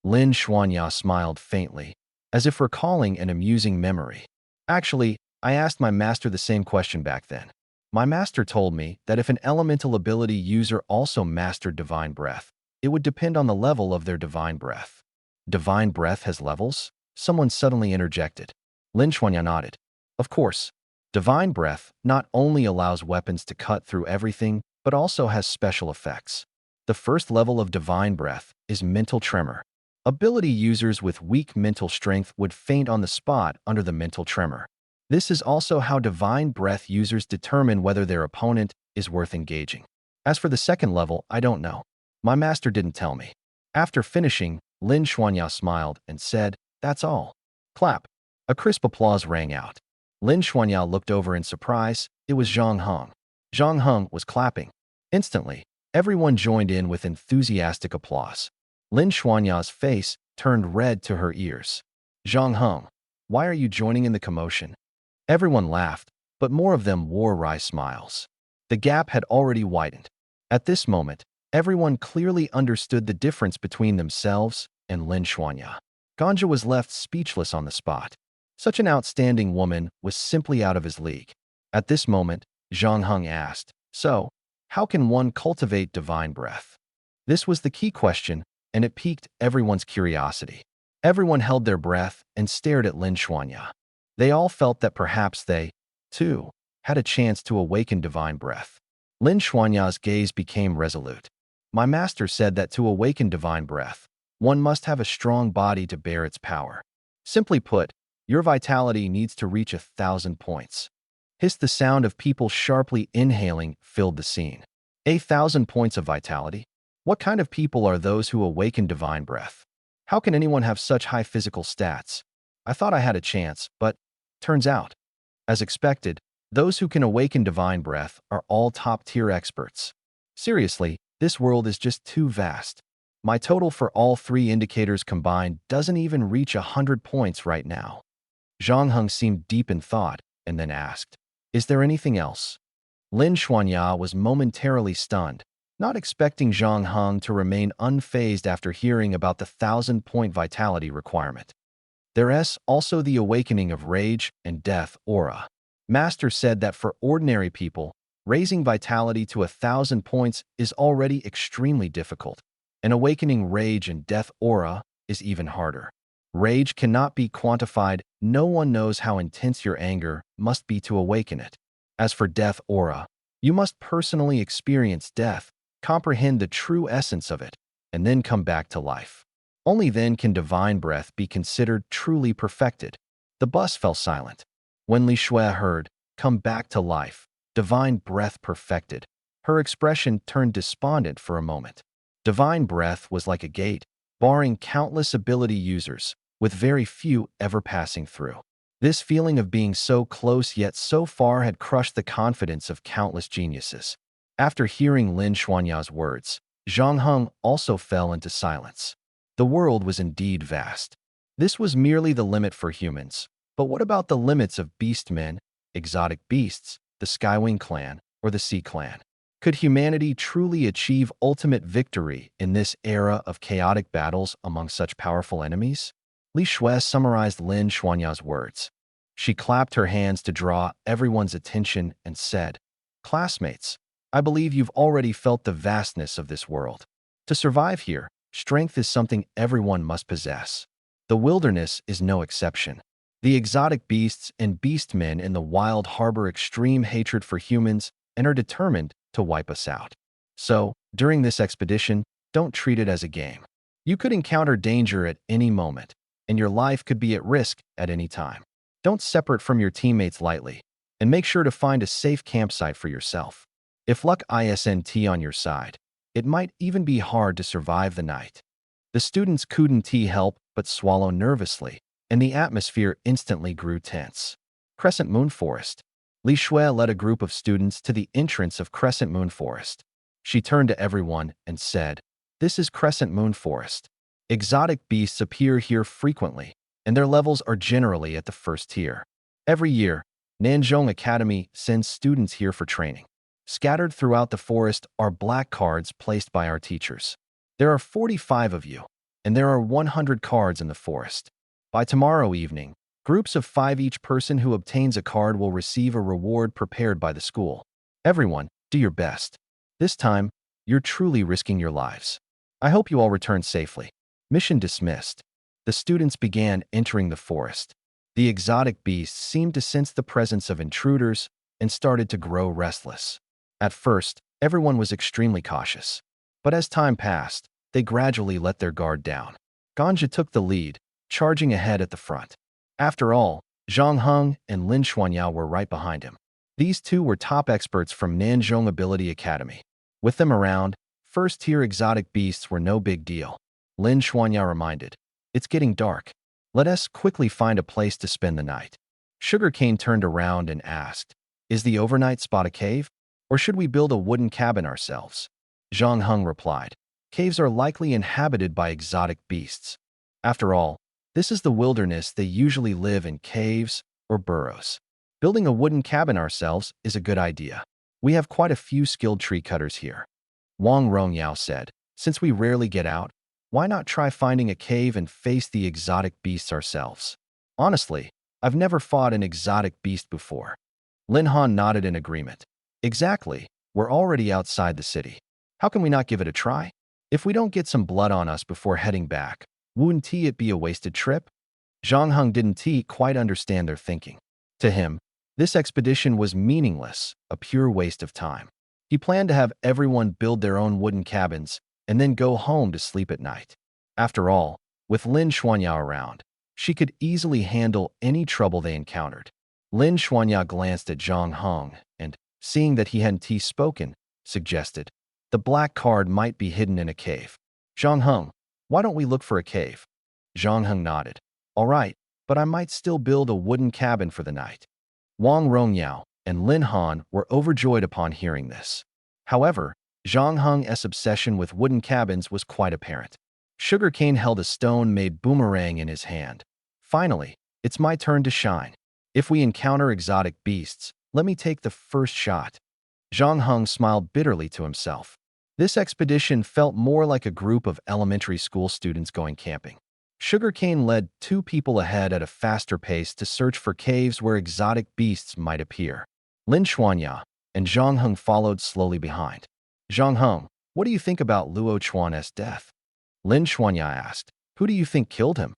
Lin Xuanya smiled faintly, as if recalling an amusing memory. Actually, I asked my master the same question back then. My master told me that if an elemental ability user also mastered Divine Breath, it would depend on the level of their Divine Breath. Divine Breath has levels? Someone suddenly interjected. Lin Xuanya nodded. Of course, Divine Breath not only allows weapons to cut through everything, but also has special effects. The first level of Divine Breath is Mental Tremor. Ability users with weak mental strength would faint on the spot under the mental tremor. This is also how Divine Breath users determine whether their opponent is worth engaging. As for the second level, I don't know. My master didn't tell me. After finishing, Lin Xuanya smiled and said, that's all. Clap. A crisp applause rang out. Lin Xuanya looked over in surprise. It was Zhang Heng. Zhang Heng was clapping. Instantly, everyone joined in with enthusiastic applause. Lin Xuanya's face turned red to her ears. Zhang Heng, why are you joining in the commotion? Everyone laughed, but more of them wore wry smiles. The gap had already widened. At this moment, everyone clearly understood the difference between themselves and Lin Xuanya. Ganja was left speechless on the spot. Such an outstanding woman was simply out of his league. At this moment, Zhang Heng asked, so, how can one cultivate Divine Breath? This was the key question, and it piqued everyone's curiosity. Everyone held their breath and stared at Lin Xuanya. They all felt that perhaps they, too, had a chance to awaken Divine Breath. Lin Xuanya's gaze became resolute. My master said that to awaken Divine Breath, one must have a strong body to bear its power. Simply put, your vitality needs to reach 1,000 points. The sound of people sharply inhaling filled the scene. 1,000 points of vitality? What kind of people are those who awaken Divine Breath? How can anyone have such high physical stats? I thought I had a chance, but turns out, as expected, those who can awaken Divine Breath are all top-tier experts. Seriously, this world is just too vast. My total for all three indicators combined doesn't even reach 100 points right now. Zhang Heng seemed deep in thought and then asked, is there anything else? Lin Xuanya was momentarily stunned, not expecting Zhang Heng to remain unfazed after hearing about the 1,000-point vitality requirement. There's also the awakening of Rage and Death aura. Master said that for ordinary people, raising vitality to 1,000 points is already extremely difficult, and awakening Rage and Death aura is even harder. Rage cannot be quantified. No one knows how intense your anger must be to awaken it. As for Death aura, you must personally experience death, comprehend the true essence of it, and then come back to life. Only then can Divine Breath be considered truly perfected. The bus fell silent. When Li Shui heard, come back to life, Divine Breath perfected, her expression turned despondent for a moment. Divine Breath was like a gate, barring countless ability users, with very few ever passing through. This feeling of being so close yet so far had crushed the confidence of countless geniuses. After hearing Lin Xuanya's words, Zhang Heng also fell into silence. The world was indeed vast. This was merely the limit for humans. But what about the limits of beastmen, exotic beasts, the Skywing clan, or the Sea clan? Could humanity truly achieve ultimate victory in this era of chaotic battles among such powerful enemies? Li Shui summarized Lin Xuanya's words. She clapped her hands to draw everyone's attention and said, classmates, I believe you've already felt the vastness of this world. To survive here, strength is something everyone must possess. The wilderness is no exception. The exotic beasts and beastmen in the wild harbor extreme hatred for humans and are determined to wipe us out. So, during this expedition, don't treat it as a game. You could encounter danger at any moment, and your life could be at risk at any time. Don't separate from your teammates lightly, and make sure to find a safe campsite for yourself. If luck isn't on your side, it might even be hard to survive the night. The students couldn't help but swallow nervously, and the atmosphere instantly grew tense. Crescent Moon Forest. Li Shui led a group of students to the entrance of Crescent Moon Forest. She turned to everyone and said, "This is Crescent Moon Forest. Exotic beasts appear here frequently, and their levels are generally at the first tier. Every year, Nanzhong Academy sends students here for training. Scattered throughout the forest are black cards placed by our teachers. There are 45 of you, and there are 100 cards in the forest. By tomorrow evening, groups of 5 each person who obtains a card will receive a reward prepared by the school. Everyone, do your best. This time, you're truly risking your lives. I hope you all return safely." Mission dismissed. The students began entering the forest. The exotic beasts seemed to sense the presence of intruders and started to grow restless. At first, everyone was extremely cautious. But as time passed, they gradually let their guard down. Ganja took the lead, charging ahead at the front. After all, Zhang Heng and Lin Xuanyao were right behind him. These two were top experts from Nanzhong Ability Academy. With them around, first-tier exotic beasts were no big deal. Lin Xuanyao reminded, "It's getting dark. Let us quickly find a place to spend the night." Sugarcane turned around and asked, "Is the overnight spot a cave? Or should we build a wooden cabin ourselves?" Zhang Heng replied, "Caves are likely inhabited by exotic beasts. After all, this is the wilderness. They usually live in caves or burrows. Building a wooden cabin ourselves is a good idea. We have quite a few skilled tree cutters here." Wang Rongyao said, "Since we rarely get out, why not try finding a cave and face the exotic beasts ourselves? Honestly, I've never fought an exotic beast before." Lin Han nodded in agreement. "Exactly, we're already outside the city. How can we not give it a try? If we don't get some blood on us before heading back, wouldn't it be a wasted trip?" Zhang Heng didn't quite understand their thinking. To him, this expedition was meaningless, a pure waste of time. He planned to have everyone build their own wooden cabins and then go home to sleep at night. After all, with Lin Xuanyao around, she could easily handle any trouble they encountered. Lin Xuanyao glanced at Zhang Heng and, seeing that he hadn't spoken, suggested, "The black card might be hidden in a cave. Zhang Heng, why don't we look for a cave?" Zhang Heng nodded. "All right, but I might still build a wooden cabin for the night." Wang Rongyao and Lin Han were overjoyed upon hearing this. However, Zhang Heng's obsession with wooden cabins was quite apparent. Sugarcane held a stone-made boomerang in his hand. "Finally, it's my turn to shine. If we encounter exotic beasts, let me take the first shot." Zhang Heng smiled bitterly to himself. This expedition felt more like a group of elementary school students going camping. Sugarcane led 2 people ahead at a faster pace to search for caves where exotic beasts might appear. Lin Xuanyao and Zhang Heng followed slowly behind. "Zhang Heng, what do you think about Luo Chuan's death?" Lin Xuanyao asked. "Who do you think killed him?"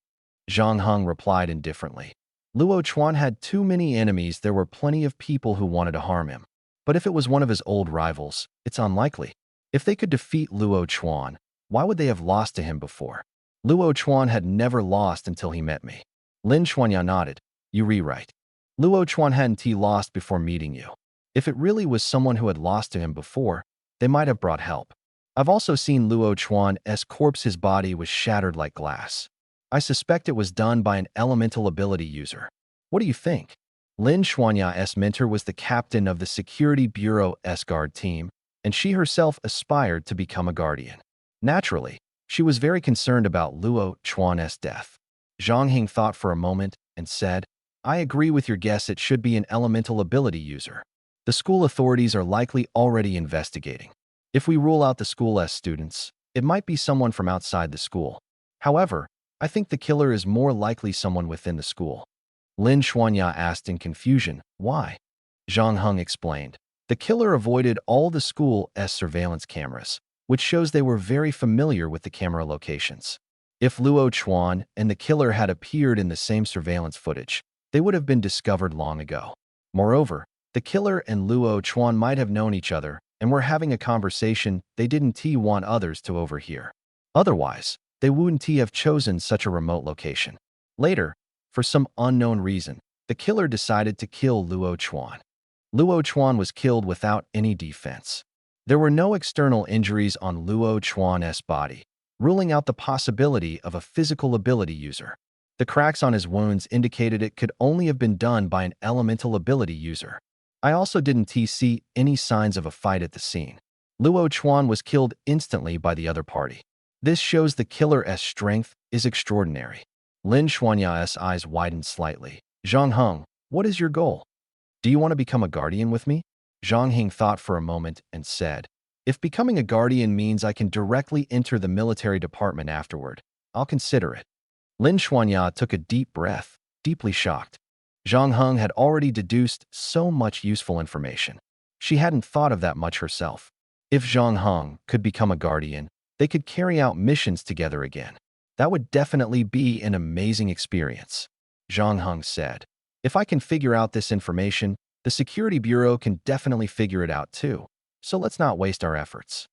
Zhang Heng replied indifferently. "Luo Chuan had too many enemies. There were plenty of people who wanted to harm him. But if it was one of his old rivals, it's unlikely. If they could defeat Luo Chuan, why would they have lost to him before? Luo Chuan had never lost until he met me." Lin Xuanyao nodded. "You rewrite. Luo Chuan hadn't lost before meeting you. If it really was someone who had lost to him before, they might have brought help. I've also seen Luo Chuan's corpse. His body was shattered like glass. I suspect it was done by an elemental ability user. What do you think?" Lin Xuanyao's mentor was the captain of the Security Bureau's guard team, and she herself aspired to become a guardian. Naturally, she was very concerned about Luo Chuan's death. Zhang Heng thought for a moment and said, "I agree with your guess. It should be an elemental ability user. The school authorities are likely already investigating. If we rule out the school's students, it might be someone from outside the school. However, I think the killer is more likely someone within the school." Lin Xuanyao asked in confusion, "Why?" Zhang Heng explained, "The killer avoided all the school's surveillance cameras, which shows they were very familiar with the camera locations. If Luo Chuan and the killer had appeared in the same surveillance footage, they would have been discovered long ago. Moreover, the killer and Luo Chuan might have known each other and were having a conversation they didn't want others to overhear. Otherwise, they wouldn't have chosen such a remote location. Later, for some unknown reason, the killer decided to kill Luo Chuan. Luo Chuan was killed without any defense. There were no external injuries on Luo Chuan's body, ruling out the possibility of a physical ability user. The cracks on his wounds indicated it could only have been done by an elemental ability user. I also didn't see any signs of a fight at the scene. Luo Chuan was killed instantly by the other party. This shows the killer's strength is extraordinary. Lin Xuanya's eyes widened slightly. Zhang Heng, what is your goal? Do you want to become a guardian with me? Zhang Heng thought for a moment and said, if becoming a guardian means I can directly enter the military department afterward, I'll consider it. Lin Xuanya took a deep breath, deeply shocked. Zhang Heng had already deduced so much useful information. She hadn't thought of that much herself. If Zhang Heng could become a guardian, they could carry out missions together again. That would definitely be an amazing experience. Zhang Heng said, if I can figure out this information, the Security Bureau can definitely figure it out too. So let's not waste our efforts.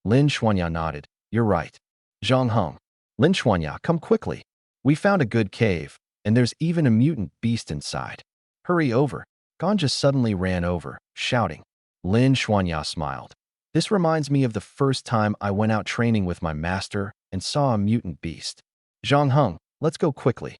Lin Xuanya nodded. You're right. Zhang Heng. Lin Xuanya, come quickly. We found a good cave, and there's even a mutant beast inside. Hurry over. Ganja suddenly ran over, shouting. Lin Xuanya smiled. This reminds me of the first time I went out training with my master and saw a mutant beast. Zhang Heng, let's go quickly.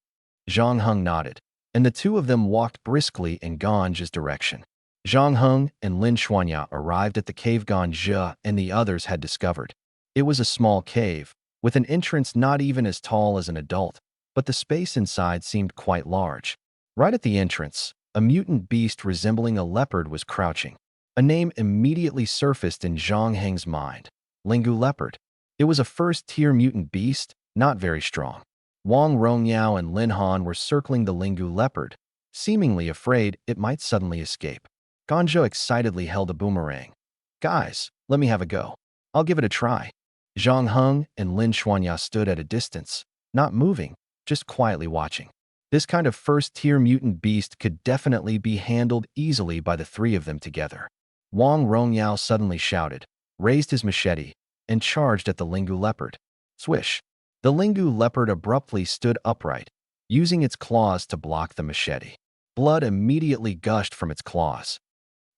Zhang Heng nodded, and the two of them walked briskly in Ganja's direction. Zhang Heng and Lin Xuanya arrived at the cave Ganja and the others had discovered. It was a small cave, with an entrance not even as tall as an adult, but the space inside seemed quite large. Right at the entrance, a mutant beast resembling a leopard was crouching. A name immediately surfaced in Zhang Heng's mind. Lingu leopard. It was a first-tier mutant beast, not very strong. Wang Rongyao and Lin Han were circling the Lingu leopard, seemingly afraid it might suddenly escape. Ganzhou excitedly held a boomerang. Guys, let me have a go. I'll give it a try. Zhang Heng and Lin Xuanya stood at a distance, not moving, just quietly watching. This kind of first-tier mutant beast could definitely be handled easily by the three of them together. Wang Rongyao suddenly shouted, raised his machete, and charged at the Lingu leopard. Swish! The Lingu leopard abruptly stood upright, using its claws to block the machete. Blood immediately gushed from its claws.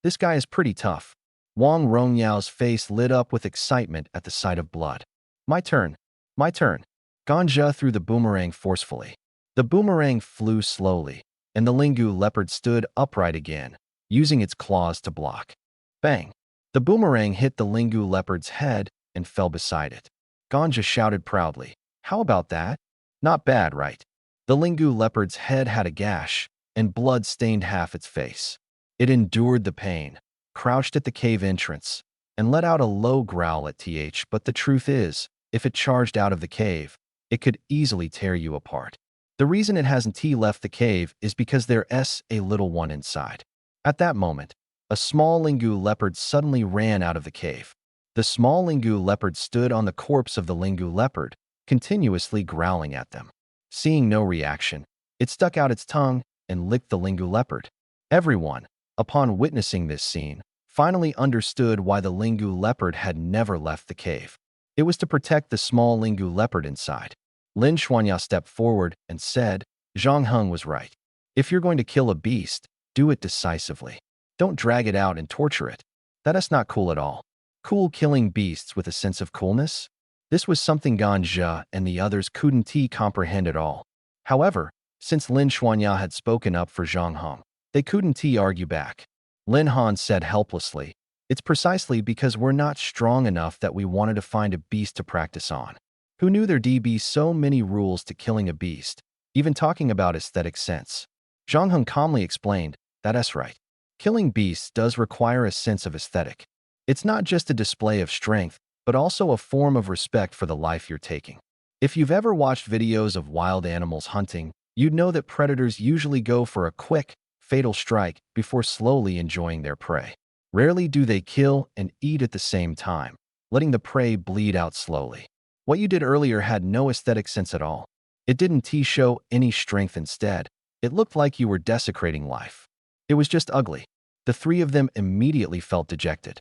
This guy is pretty tough. Wang Rongyao's face lit up with excitement at the sight of blood. My turn. My turn. Ganja threw the boomerang forcefully. The boomerang flew slowly, and the Lingu leopard stood upright again, using its claws to block. Bang! The boomerang hit the Lingu leopard's head and fell beside it. Ganja shouted proudly, how about that? Not bad, right? The Lingu leopard's head had a gash, and blood stained half its face. It endured the pain, crouched at the cave entrance, and let out a low growl at but the truth is, if it charged out of the cave, it could easily tear you apart. The reason it hasn't left the cave is because there's a little one inside. At that moment, a small Lingu leopard suddenly ran out of the cave. The small Lingu leopard stood on the corpse of the Lingu leopard, continuously growling at them. Seeing no reaction, it stuck out its tongue and licked the Lingu leopard. Everyone, upon witnessing this scene, finally understood why the Lingu leopard had never left the cave. It was to protect the small Lingu leopard inside. Lin Xuanya stepped forward and said, Zhang Heng was right. If you're going to kill a beast, do it decisively. Don't drag it out and torture it. That's not cool at all. Cool killing beasts with a sense of coolness? This was something Ganja and the others couldn't comprehend at all. However, since Lin Xuanya had spoken up for Zhang Heng, they couldn't argue back. Lin Han said helplessly, it's precisely because we're not strong enough that we wanted to find a beast to practice on. Who knew there'd be so many rules to killing a beast, even talking about aesthetic sense? Zhang Heng calmly explained, that's right. Killing beasts does require a sense of aesthetic. It's not just a display of strength, but also a form of respect for the life you're taking. If you've ever watched videos of wild animals hunting, you'd know that predators usually go for a quick, fatal strike before slowly enjoying their prey. Rarely do they kill and eat at the same time, letting the prey bleed out slowly. What you did earlier had no aesthetic sense at all. It didn't show any strength instead. It looked like you were desecrating life. It was just ugly. The three of them immediately felt dejected.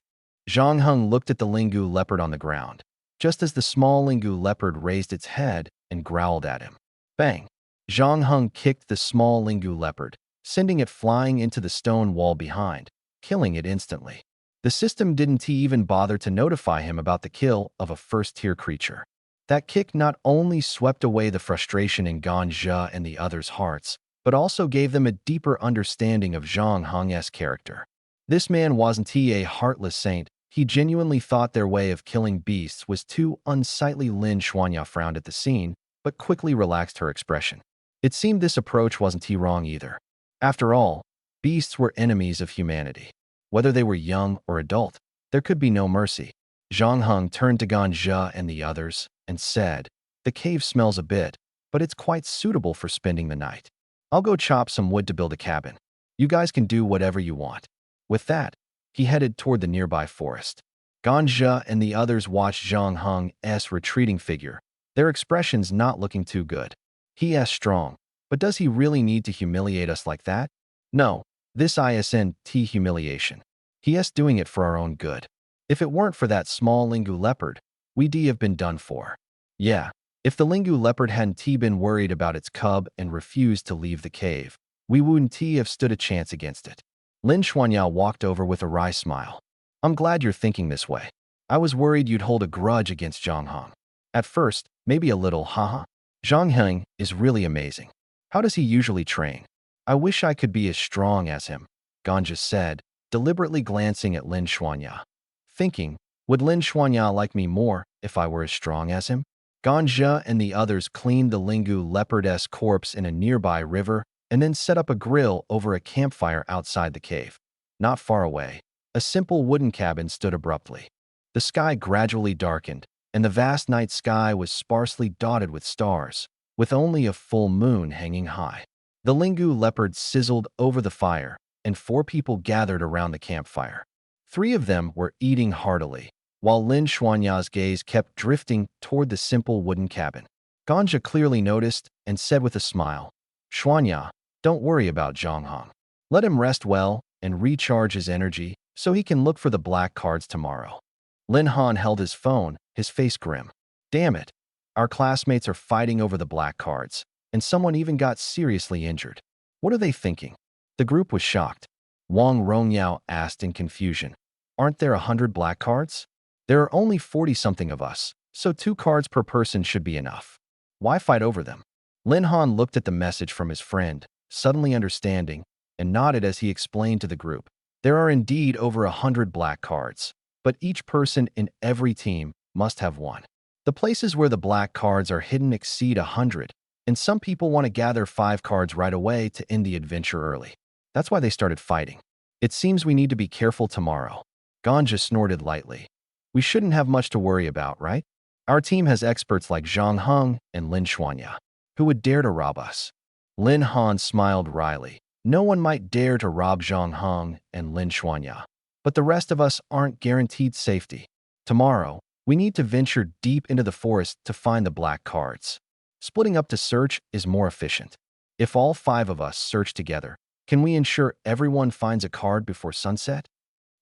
Zhang Heng looked at the Lingu leopard on the ground, just as the small Lingu leopard raised its head and growled at him. Bang! Zhang Heng kicked the small Lingu leopard, sending it flying into the stone wall behind, killing it instantly. The system didn't even bother to notify him about the kill of a first-tier creature. That kick not only swept away the frustration in Ganja and the others' hearts, but also gave them a deeper understanding of Zhang Heng's character. This man wasn't a heartless saint. He genuinely thought their way of killing beasts was too unsightly. Lin Xuanya frowned at the scene, but quickly relaxed her expression. It seemed this approach wasn't wrong either. After all, beasts were enemies of humanity. Whether they were young or adult, there could be no mercy. Zhang Heng turned to Ganja and the others and said, "The cave smells a bit, but it's quite suitable for spending the night. I'll go chop some wood to build a cabin. You guys can do whatever you want." With that, he headed toward the nearby forest. Ganja and the others watched Zhang Heng's retreating figure, their expressions not looking too good. He is strong, but does he really need to humiliate us like that? No, this isn't humiliation. He is doing it for our own good. If it weren't for that small Lingu leopard, we'd have been done for. Yeah, if the Lingu leopard hadn't been worried about its cub and refused to leave the cave, we wouldn't have stood a chance against it. Lin Xuanya walked over with a wry smile. "I'm glad you're thinking this way. I was worried you'd hold a grudge against Zhang Heng. At first, maybe a little, haha. Zhang Heng is really amazing. How does he usually train? I wish I could be as strong as him," Ganja said, deliberately glancing at Lin Xuanya. Thinking, would Lin Xuanya like me more if I were as strong as him? Ganja and the others cleaned the Lingu leopard's corpse in a nearby river and then set up a grill over a campfire outside the cave. Not far away, a simple wooden cabin stood abruptly. The sky gradually darkened, and the vast night sky was sparsely dotted with stars, with only a full moon hanging high. The Lingu leopard sizzled over the fire, and 4 people gathered around the campfire. 3 of them were eating heartily, while Lin Xuanya's gaze kept drifting toward the simple wooden cabin. Ganja clearly noticed and said with a smile, "Xuanya, don't worry about Zhang Heng. Let him rest well and recharge his energy so he can look for the black cards tomorrow." Lin Han held his phone, his face grim. "Damn it. Our classmates are fighting over the black cards, and someone even got seriously injured. What are they thinking?" The group was shocked. Wang Rongyao asked in confusion, "Aren't there 100 black cards? There are only 40-something of us, so 2 cards per person should be enough. Why fight over them?" Lin Han looked at the message from his friend, suddenly understanding, and nodded as he explained to the group. There are indeed over 100 black cards, but each person in every team must have 1. The places where the black cards are hidden exceed 100, and some people want to gather 5 cards right away to end the adventure early. That's why they started fighting. It seems we need to be careful tomorrow. Ganja snorted lightly. We shouldn't have much to worry about, right? Our team has experts like Zhang Heng and Lin Xuanya. Who would dare to rob us? Lin Han smiled wryly. No one might dare to rob Zhang Heng and Lin Xuanya. But the rest of us aren't guaranteed safety. Tomorrow, we need to venture deep into the forest to find the black cards. Splitting up to search is more efficient. If all 5 of us search together, can we ensure everyone finds a card before sunset?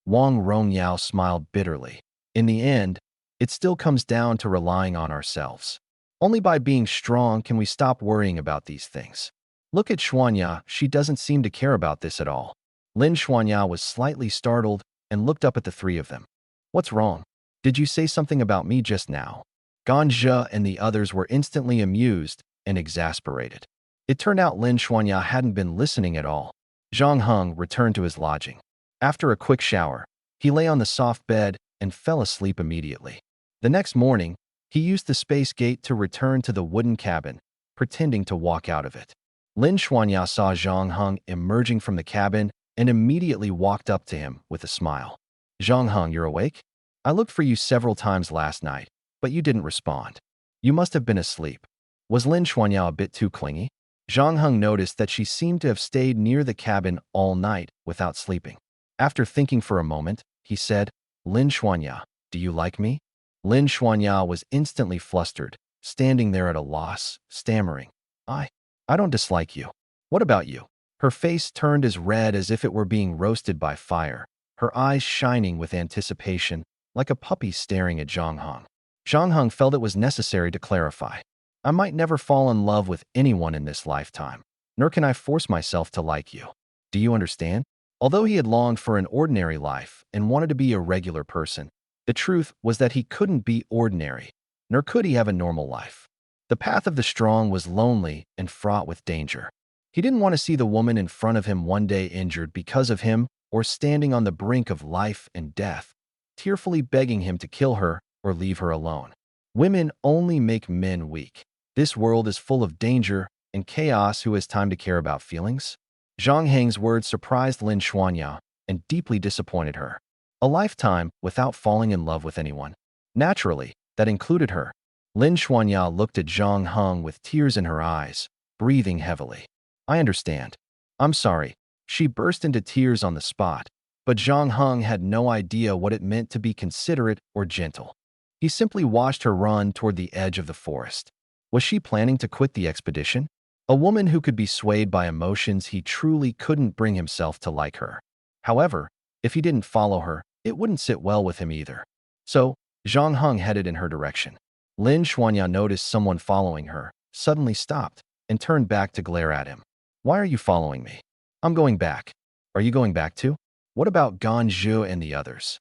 Wang Rongyao smiled bitterly. In the end, it still comes down to relying on ourselves. Only by being strong can we stop worrying about these things. Look at Xuanya, she doesn't seem to care about this at all. Lin Xuanya was slightly startled and looked up at the 3 of them. What's wrong? Did you say something about me just now? Ganja and the others were instantly amused and exasperated. It turned out Lin Xuanya hadn't been listening at all. Zhang Heng returned to his lodging. After a quick shower, he lay on the soft bed and fell asleep immediately. The next morning, he used the space gate to return to the wooden cabin, pretending to walk out of it. Lin Xuanya saw Zhang Heng emerging from the cabin and immediately walked up to him with a smile. "Zhang Heng, you're awake? I looked for you several times last night, but you didn't respond. You must have been asleep." Was Lin Xuanya a bit too clingy? Zhang Heng noticed that she seemed to have stayed near the cabin all night without sleeping. After thinking for a moment, he said, "Lin Xuanya, do you like me?" Lin Xuanya was instantly flustered, standing there at a loss, stammering, I, I don't dislike you. What about you? Her face turned as red as if it were being roasted by fire, her eyes shining with anticipation, like a puppy staring at Zhang Heng. Zhang Heng felt it was necessary to clarify. I might never fall in love with anyone in this lifetime, nor can I force myself to like you. Do you understand? Although he had longed for an ordinary life and wanted to be a regular person, the truth was that he couldn't be ordinary, nor could he have a normal life. The path of the strong was lonely and fraught with danger. He didn't want to see the woman in front of him one day injured because of him or standing on the brink of life and death, tearfully begging him to kill her or leave her alone. Women only make men weak. This world is full of danger and chaos. Who has time to care about feelings? Zhang Heng's words surprised Lin Xuanya and deeply disappointed her. A lifetime without falling in love with anyone. Naturally, that included her. Lin Xuanya looked at Zhang Heng with tears in her eyes, breathing heavily. I understand. I'm sorry. She burst into tears on the spot, but Zhang Heng had no idea what it meant to be considerate or gentle. He simply watched her run toward the edge of the forest. Was she planning to quit the expedition? A woman who could be swayed by emotions, he truly couldn't bring himself to like her. However, if he didn't follow her, it wouldn't sit well with him either. So, Zhang Heng headed in her direction. Lin Xuanya noticed someone following her, suddenly stopped, and turned back to glare at him. Why are you following me? I'm going back. Are you going back too? What about Ganzhou and the others?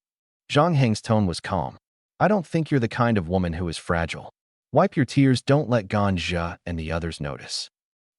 Zhang Heng's tone was calm. I don't think you're the kind of woman who is fragile. Wipe your tears, don't let Ganzhou and the others notice.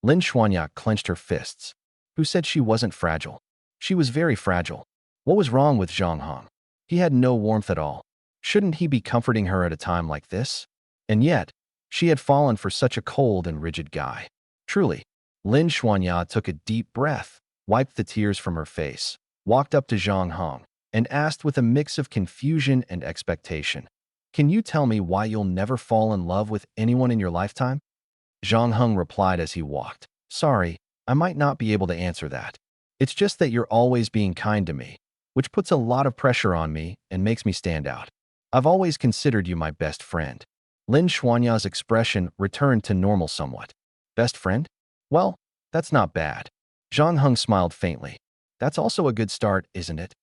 Lin Xuanya clenched her fists. Who said she wasn't fragile? She was very fragile. What was wrong with Zhang Heng? He had no warmth at all. Shouldn't he be comforting her at a time like this? And yet, she had fallen for such a cold and rigid guy. Truly, Lin Xuanya took a deep breath, wiped the tears from her face, walked up to Zhang Heng, and asked with a mix of confusion and expectation, Can you tell me why you'll never fall in love with anyone in your lifetime? Zhang Heng replied as he walked, Sorry, I might not be able to answer that. It's just that you're always being kind to me, which puts a lot of pressure on me and makes me stand out. I've always considered you my best friend. Lin Xuanya's expression returned to normal somewhat. Best friend? Well, that's not bad. Zhang Heng smiled faintly. That's also a good start, isn't it?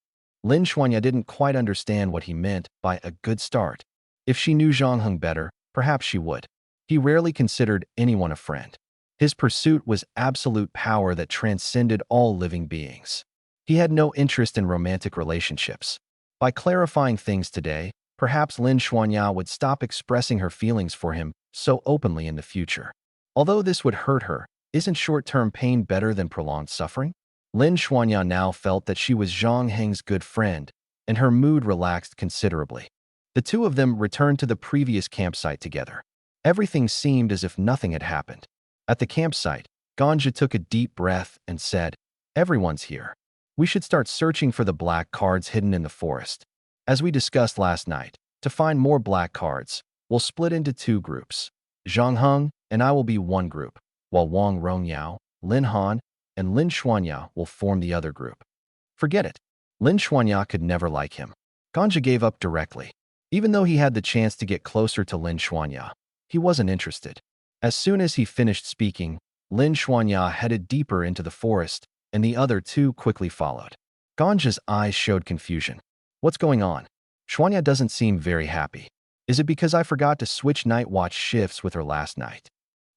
Lin Xuanya didn't quite understand what he meant by a good start. If she knew Zhang Heng better, perhaps she would. He rarely considered anyone a friend. His pursuit was absolute power that transcended all living beings. He had no interest in romantic relationships. By clarifying things today, perhaps Lin Xuanya would stop expressing her feelings for him so openly in the future. Although this would hurt her, isn't short-term pain better than prolonged suffering? Lin Xuanya now felt that she was Zhang Heng's good friend, and her mood relaxed considerably. The two of them returned to the previous campsite together. Everything seemed as if nothing had happened. At the campsite, Ganja took a deep breath and said, Everyone's here. We should start searching for the black cards hidden in the forest. As we discussed last night, to find more black cards, we'll split into two groups. Zhang Heng and I will be one group, while Wang Rongyao, Lin Han, and Lin Xuanya will form the other group. Forget it. Lin Xuanya could never like him. Ganja gave up directly. Even though he had the chance to get closer to Lin Xuanya, he wasn't interested. As soon as he finished speaking, Lin Xuanya headed deeper into the forest, and the other two quickly followed. Ganja's eyes showed confusion. What's going on? Xuanya doesn't seem very happy. Is it because I forgot to switch night watch shifts with her last night?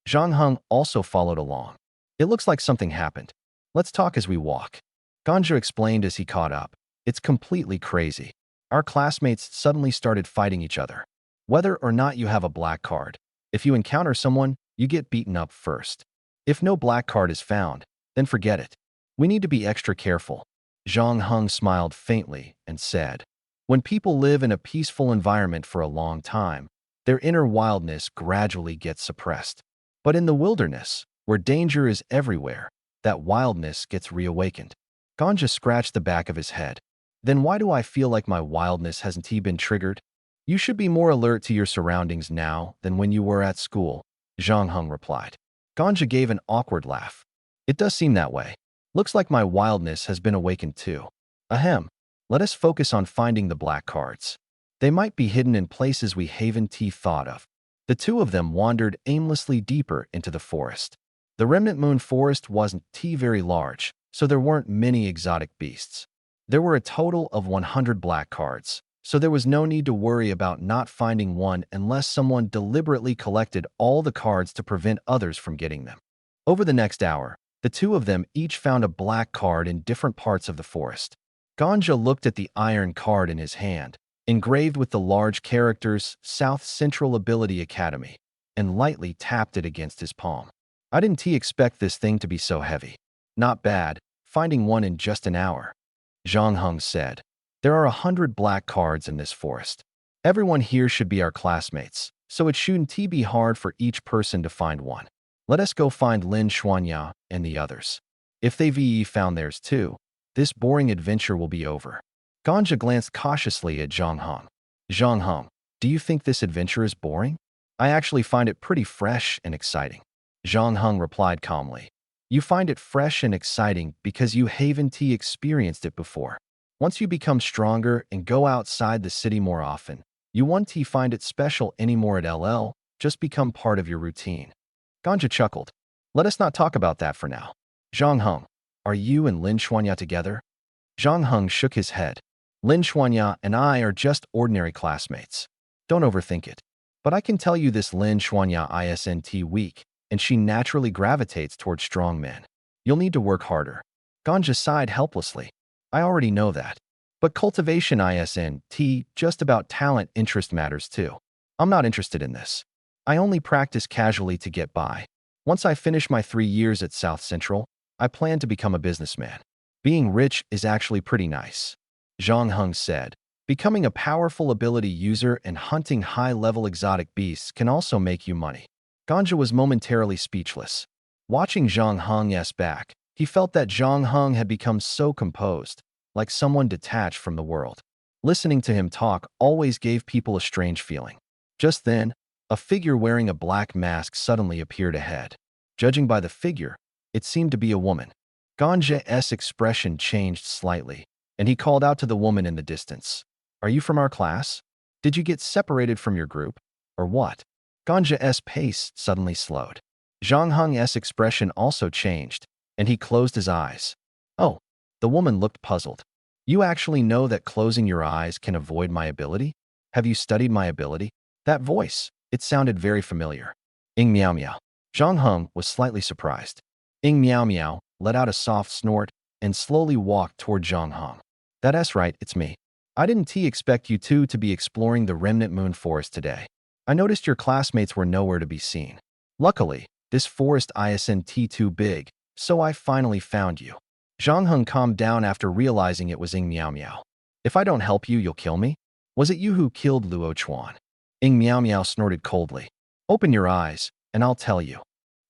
Zhang Heng also followed along. It looks like something happened. Let's talk as we walk. Ganja explained as he caught up. It's completely crazy. Our classmates suddenly started fighting each other. Whether or not you have a black card, if you encounter someone, you get beaten up first. If no black card is found, then forget it. We need to be extra careful. Zhang Heng smiled faintly and said, When people live in a peaceful environment for a long time, their inner wildness gradually gets suppressed. But in the wilderness, where danger is everywhere, that wildness gets reawakened. Ganja scratched the back of his head. Then why do I feel like my wildness hasn't been triggered? You should be more alert to your surroundings now than when you were at school, Zhang Heng replied. Ganja gave an awkward laugh. It does seem that way. Looks like my wildness has been awakened too. Ahem. Let us focus on finding the black cards. They might be hidden in places we haven't thought of. The two of them wandered aimlessly deeper into the forest. The remnant moon forest wasn't very large, so there weren't many exotic beasts. There were a total of 100 black cards, so there was no need to worry about not finding one unless someone deliberately collected all the cards to prevent others from getting them. Over the next hour, the two of them each found a black card in different parts of the forest. Ganja looked at the iron card in his hand, engraved with the large characters South Central Ability Academy, and lightly tapped it against his palm. I didn't expect this thing to be so heavy. Not bad, finding one in just an hour. Zhang Heng said, there are 100 black cards in this forest. Everyone here should be our classmates, so it shouldn't be hard for each person to find one. Let us go find Lin Xuanya and the others. If they've found theirs too, this boring adventure will be over. Ganja glanced cautiously at Zhang Heng. Zhang Heng, do you think this adventure is boring? I actually find it pretty fresh and exciting. Zhang Heng replied calmly. You find it fresh and exciting because you haven't experienced it before. Once you become stronger and go outside the city more often, you won't find it special anymore at LL, just become part of your routine. Ganja chuckled. Let us not talk about that for now. Zhang Heng, are you and Lin Xuanya together? Zhang Heng shook his head. Lin Xuanya and I are just ordinary classmates. Don't overthink it. But I can tell you this Lin Xuanya isn't weak, and she naturally gravitates towards strong men. You'll need to work harder. Ganja sighed helplessly. I already know that. But cultivation isn't just about talent, interest matters too. I'm not interested in this. I only practice casually to get by. Once I finish my 3 years at South Central, I plan to become a businessman. Being rich is actually pretty nice. Zhang Heng said, becoming a powerful ability user and hunting high-level exotic beasts can also make you money. Ganja was momentarily speechless. Watching Zhang Heng's back, he felt that Zhang Heng had become so composed, like someone detached from the world. Listening to him talk always gave people a strange feeling. Just then, a figure wearing a black mask suddenly appeared ahead. Judging by the figure, it seemed to be a woman. Ganja's expression changed slightly, and he called out to the woman in the distance. Are you from our class? Did you get separated from your group? Or what? Ganja's pace suddenly slowed. Zhang Heng's expression also changed, and he closed his eyes. Oh, the woman looked puzzled. You actually know that closing your eyes can avoid my ability? Have you studied my ability? That voice, it sounded very familiar. Ing Miao Miao. Zhang Heng was slightly surprised. Ing Miao Miao let out a soft snort and slowly walked toward Zhang Heng. That's right, it's me. I didn't expect you two to be exploring the remnant moon forest today. I noticed your classmates were nowhere to be seen. Luckily, this forest isn't too big, so I finally found you. Zhang Heng calmed down after realizing it was Ing Miao Miao. If I don't help you, you'll kill me? Was it you who killed Luo Chuan? Ing Miao Miao snorted coldly. Open your eyes, and I'll tell you.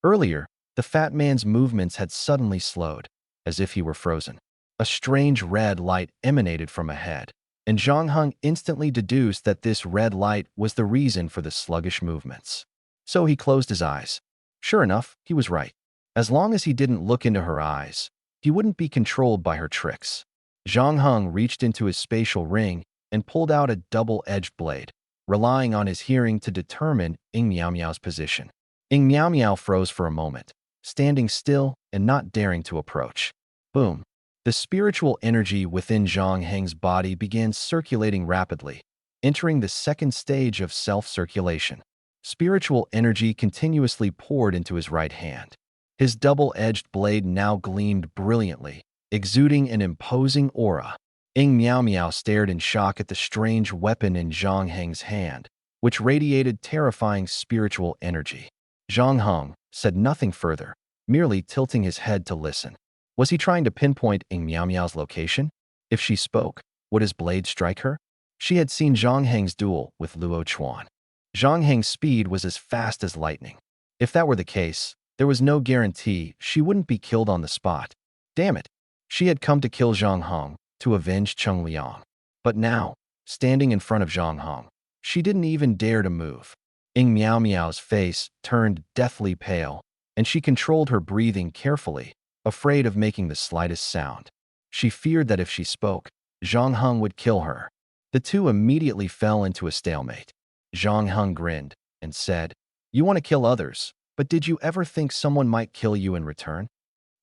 Earlier, the fat man's movements had suddenly slowed, as if he were frozen. A strange red light emanated from ahead, and Zhang Heng instantly deduced that this red light was the reason for the sluggish movements. So he closed his eyes. Sure enough, he was right. As long as he didn't look into her eyes, he wouldn't be controlled by her tricks. Zhang Heng reached into his spatial ring and pulled out a double-edged blade, relying on his hearing to determine Ing Miao Miao's position. Ing Miao Miao froze for a moment, standing still and not daring to approach. Boom. The spiritual energy within Zhang Heng's body began circulating rapidly, entering the second stage of self-circulation. Spiritual energy continuously poured into his right hand. His double-edged blade now gleamed brilliantly, exuding an imposing aura. Ing Miao Miao stared in shock at the strange weapon in Zhang Heng's hand, which radiated terrifying spiritual energy. Zhang Heng said nothing further, merely tilting his head to listen. Was he trying to pinpoint Ing Miao Miao's location? If she spoke, would his blade strike her? She had seen Zhang Heng's duel with Luo Chuan. Zhang Heng's speed was as fast as lightning. If that were the case, there was no guarantee she wouldn't be killed on the spot. Damn it! She had come to kill Zhang Heng, to avenge Cheng Liang. But now, standing in front of Zhang Heng, she didn't even dare to move. Ing Miao Miao's face turned deathly pale, and she controlled her breathing carefully, afraid of making the slightest sound. She feared that if she spoke, Zhang Heng would kill her. The two immediately fell into a stalemate. Zhang Heng grinned and said, "You want to kill others, but did you ever think someone might kill you in return?"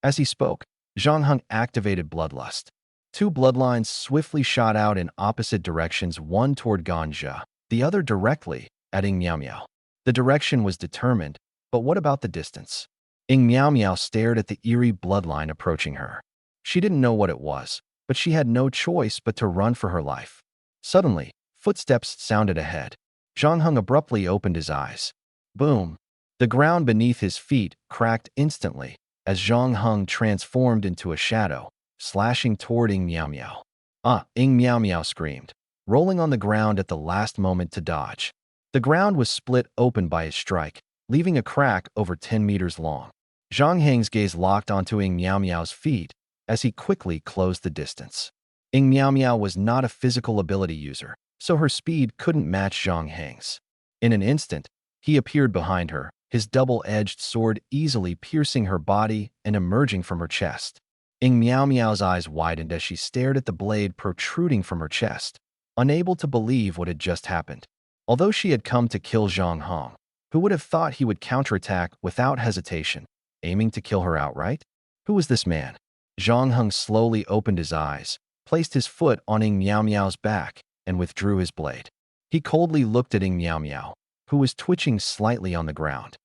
As he spoke, Zhang Heng activated Bloodlust. Two bloodlines swiftly shot out in opposite directions, one toward Ganja, the other directly at Ing Miao Miao. The direction was determined, but what about the distance? Ing Miao Miao stared at the eerie bloodline approaching her. She didn't know what it was, but she had no choice but to run for her life. Suddenly, footsteps sounded ahead. Zhang Heng abruptly opened his eyes. Boom! The ground beneath his feet cracked instantly as Zhang Heng transformed into a shadow, slashing toward Ing Miao Miao. "Ah!" Ing Miao Miao screamed, rolling on the ground at the last moment to dodge. The ground was split open by his strike, leaving a crack over 10 meters long. Zhang Heng's gaze locked onto Ing Miao Miao's feet as he quickly closed the distance. Ing Miao Miao was not a physical ability user, so her speed couldn't match Zhang Heng's. In an instant, he appeared behind her, his double-edged sword easily piercing her body and emerging from her chest. Ing Miao Miao's eyes widened as she stared at the blade protruding from her chest, unable to believe what had just happened. Although she had come to kill Zhang Heng, who would have thought he would counterattack without hesitation, aiming to kill her outright? Who was this man? Zhang Heng slowly opened his eyes, placed his foot on Ing Miao Miao's back, and withdrew his blade. He coldly looked at Ing Miao Miao, who was twitching slightly on the ground.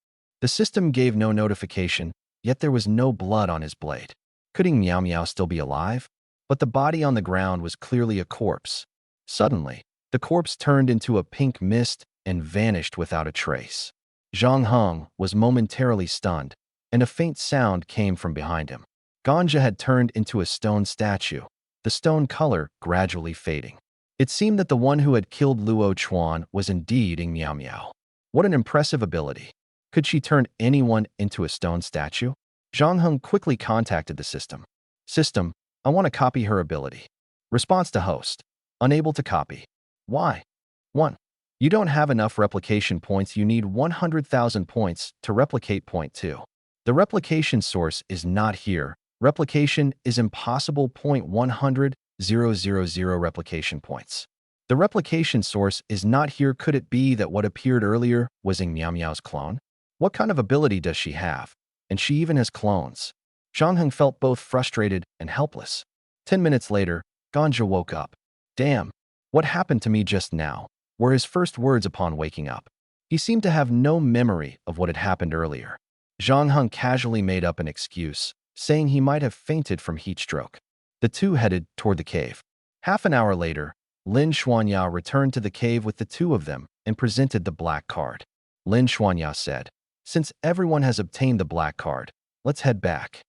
The system gave no notification, yet there was no blood on his blade. Could Ing Miao Miao still be alive? But the body on the ground was clearly a corpse. Suddenly, the corpse turned into a pink mist and vanished without a trace. Zhang Heng was momentarily stunned, and a faint sound came from behind him. Ganja had turned into a stone statue, the stone color gradually fading. It seemed that the one who had killed Luo Chuan was indeed Ing Miao Miao. What an impressive ability. Could she turn anyone into a stone statue? Zhang Heng quickly contacted the system. "System, I want to copy her ability." Response to host. "Unable to copy." "Why?" 1. You don't have enough replication points. You need 100,000 points to replicate. Point 2. The replication source is not here. Replication is impossible. Point 100,000 replication points. The replication source is not here. Could it be that what appeared earlier was Ing Miao Miao's clone? What kind of ability does she have? And she even has clones. Zhang Heng felt both frustrated and helpless. 10 minutes later, Ganja woke up. "Damn, what happened to me just now?" were his first words upon waking up. He seemed to have no memory of what had happened earlier. Zhang Heng casually made up an excuse, saying he might have fainted from heat stroke. The two headed toward the cave. Half an hour later, Lin Xuanya returned to the cave with the two of them and presented the black card. Lin Xuanya said, "Since everyone has obtained the black card, let's head back."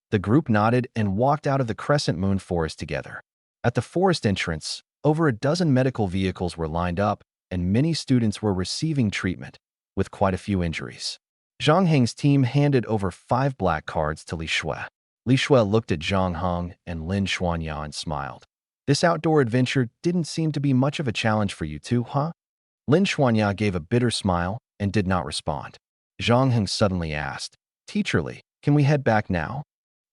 The group nodded and walked out of the Crescent Moon Forest together. At the forest entrance, over a dozen medical vehicles were lined up, and many students were receiving treatment, with quite a few injuries. Zhang Heng's team handed over 5 black cards to Li Shui. Li Shui looked at Zhang Heng and Lin Xuanya and smiled. "This outdoor adventure didn't seem to be much of a challenge for you two, huh?" Lin Xuanya gave a bitter smile and did not respond. Zhang Heng suddenly asked, "Teacher Li, can we head back now?"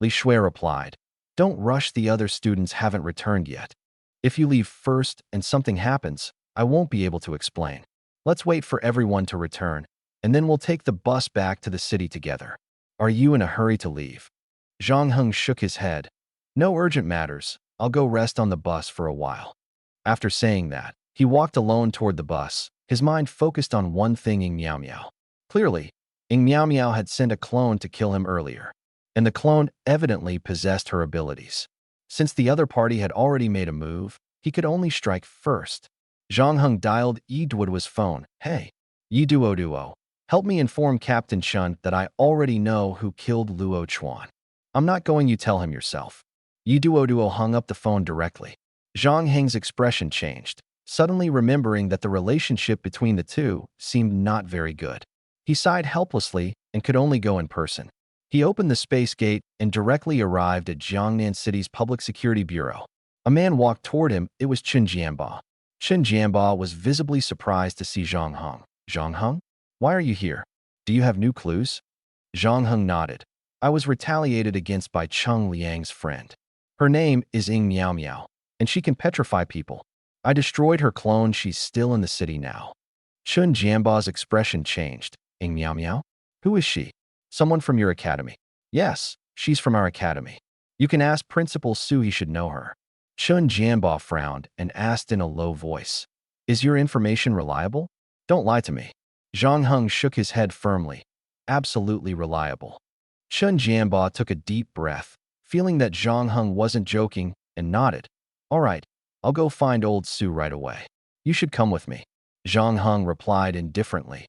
Li Shui replied, "Don't rush, the other students haven't returned yet. If you leave first and something happens, I won't be able to explain. Let's wait for everyone to return, and then we'll take the bus back to the city together. Are you in a hurry to leave?" Zhang Heng shook his head. "No urgent matters. I'll go rest on the bus for a while." After saying that, he walked alone toward the bus, his mind focused on one thing: Ing Miao Miao. Clearly, Ing Miao Miao had sent a clone to kill him earlier, and the clone evidently possessed her abilities. Since the other party had already made a move, he could only strike first. Zhang Heng dialed Yi Duoduo's phone. "Hey, Yi Duoduo, help me inform Captain Chun that I already know who killed Luo Chuan. I'm not going, you tell him yourself." Yi Duoduo hung up the phone directly. Zhang Heng's expression changed, suddenly remembering that the relationship between the two seemed not very good. He sighed helplessly and could only go in person. He opened the space gate and directly arrived at Jiangnan City's Public Security Bureau. A man walked toward him. It was Chen Jianba. Chen Jianba was visibly surprised to see Zhang Heng. "Zhang Heng? Why are you here? Do you have new clues?" Zhang Heng nodded. "I was retaliated against by Cheng Liang's friend. Her name is Ing Miao Miao, and she can petrify people. I destroyed her clone. She's still in the city now. Chun Jianba's expression changed. Meow meow? Who is she? Someone from your academy. Yes, she's from our academy. You can ask Principal Su, he should know her. Chun Jianba frowned and asked in a low voice, is your information reliable? Don't lie to me. Zhang Heng shook his head firmly. Absolutely reliable. Chun Jianba took a deep breath, feeling that Zhang Heng wasn't joking, and nodded. All right, I'll go find old Su right away. You should come with me. Zhang Heng replied indifferently.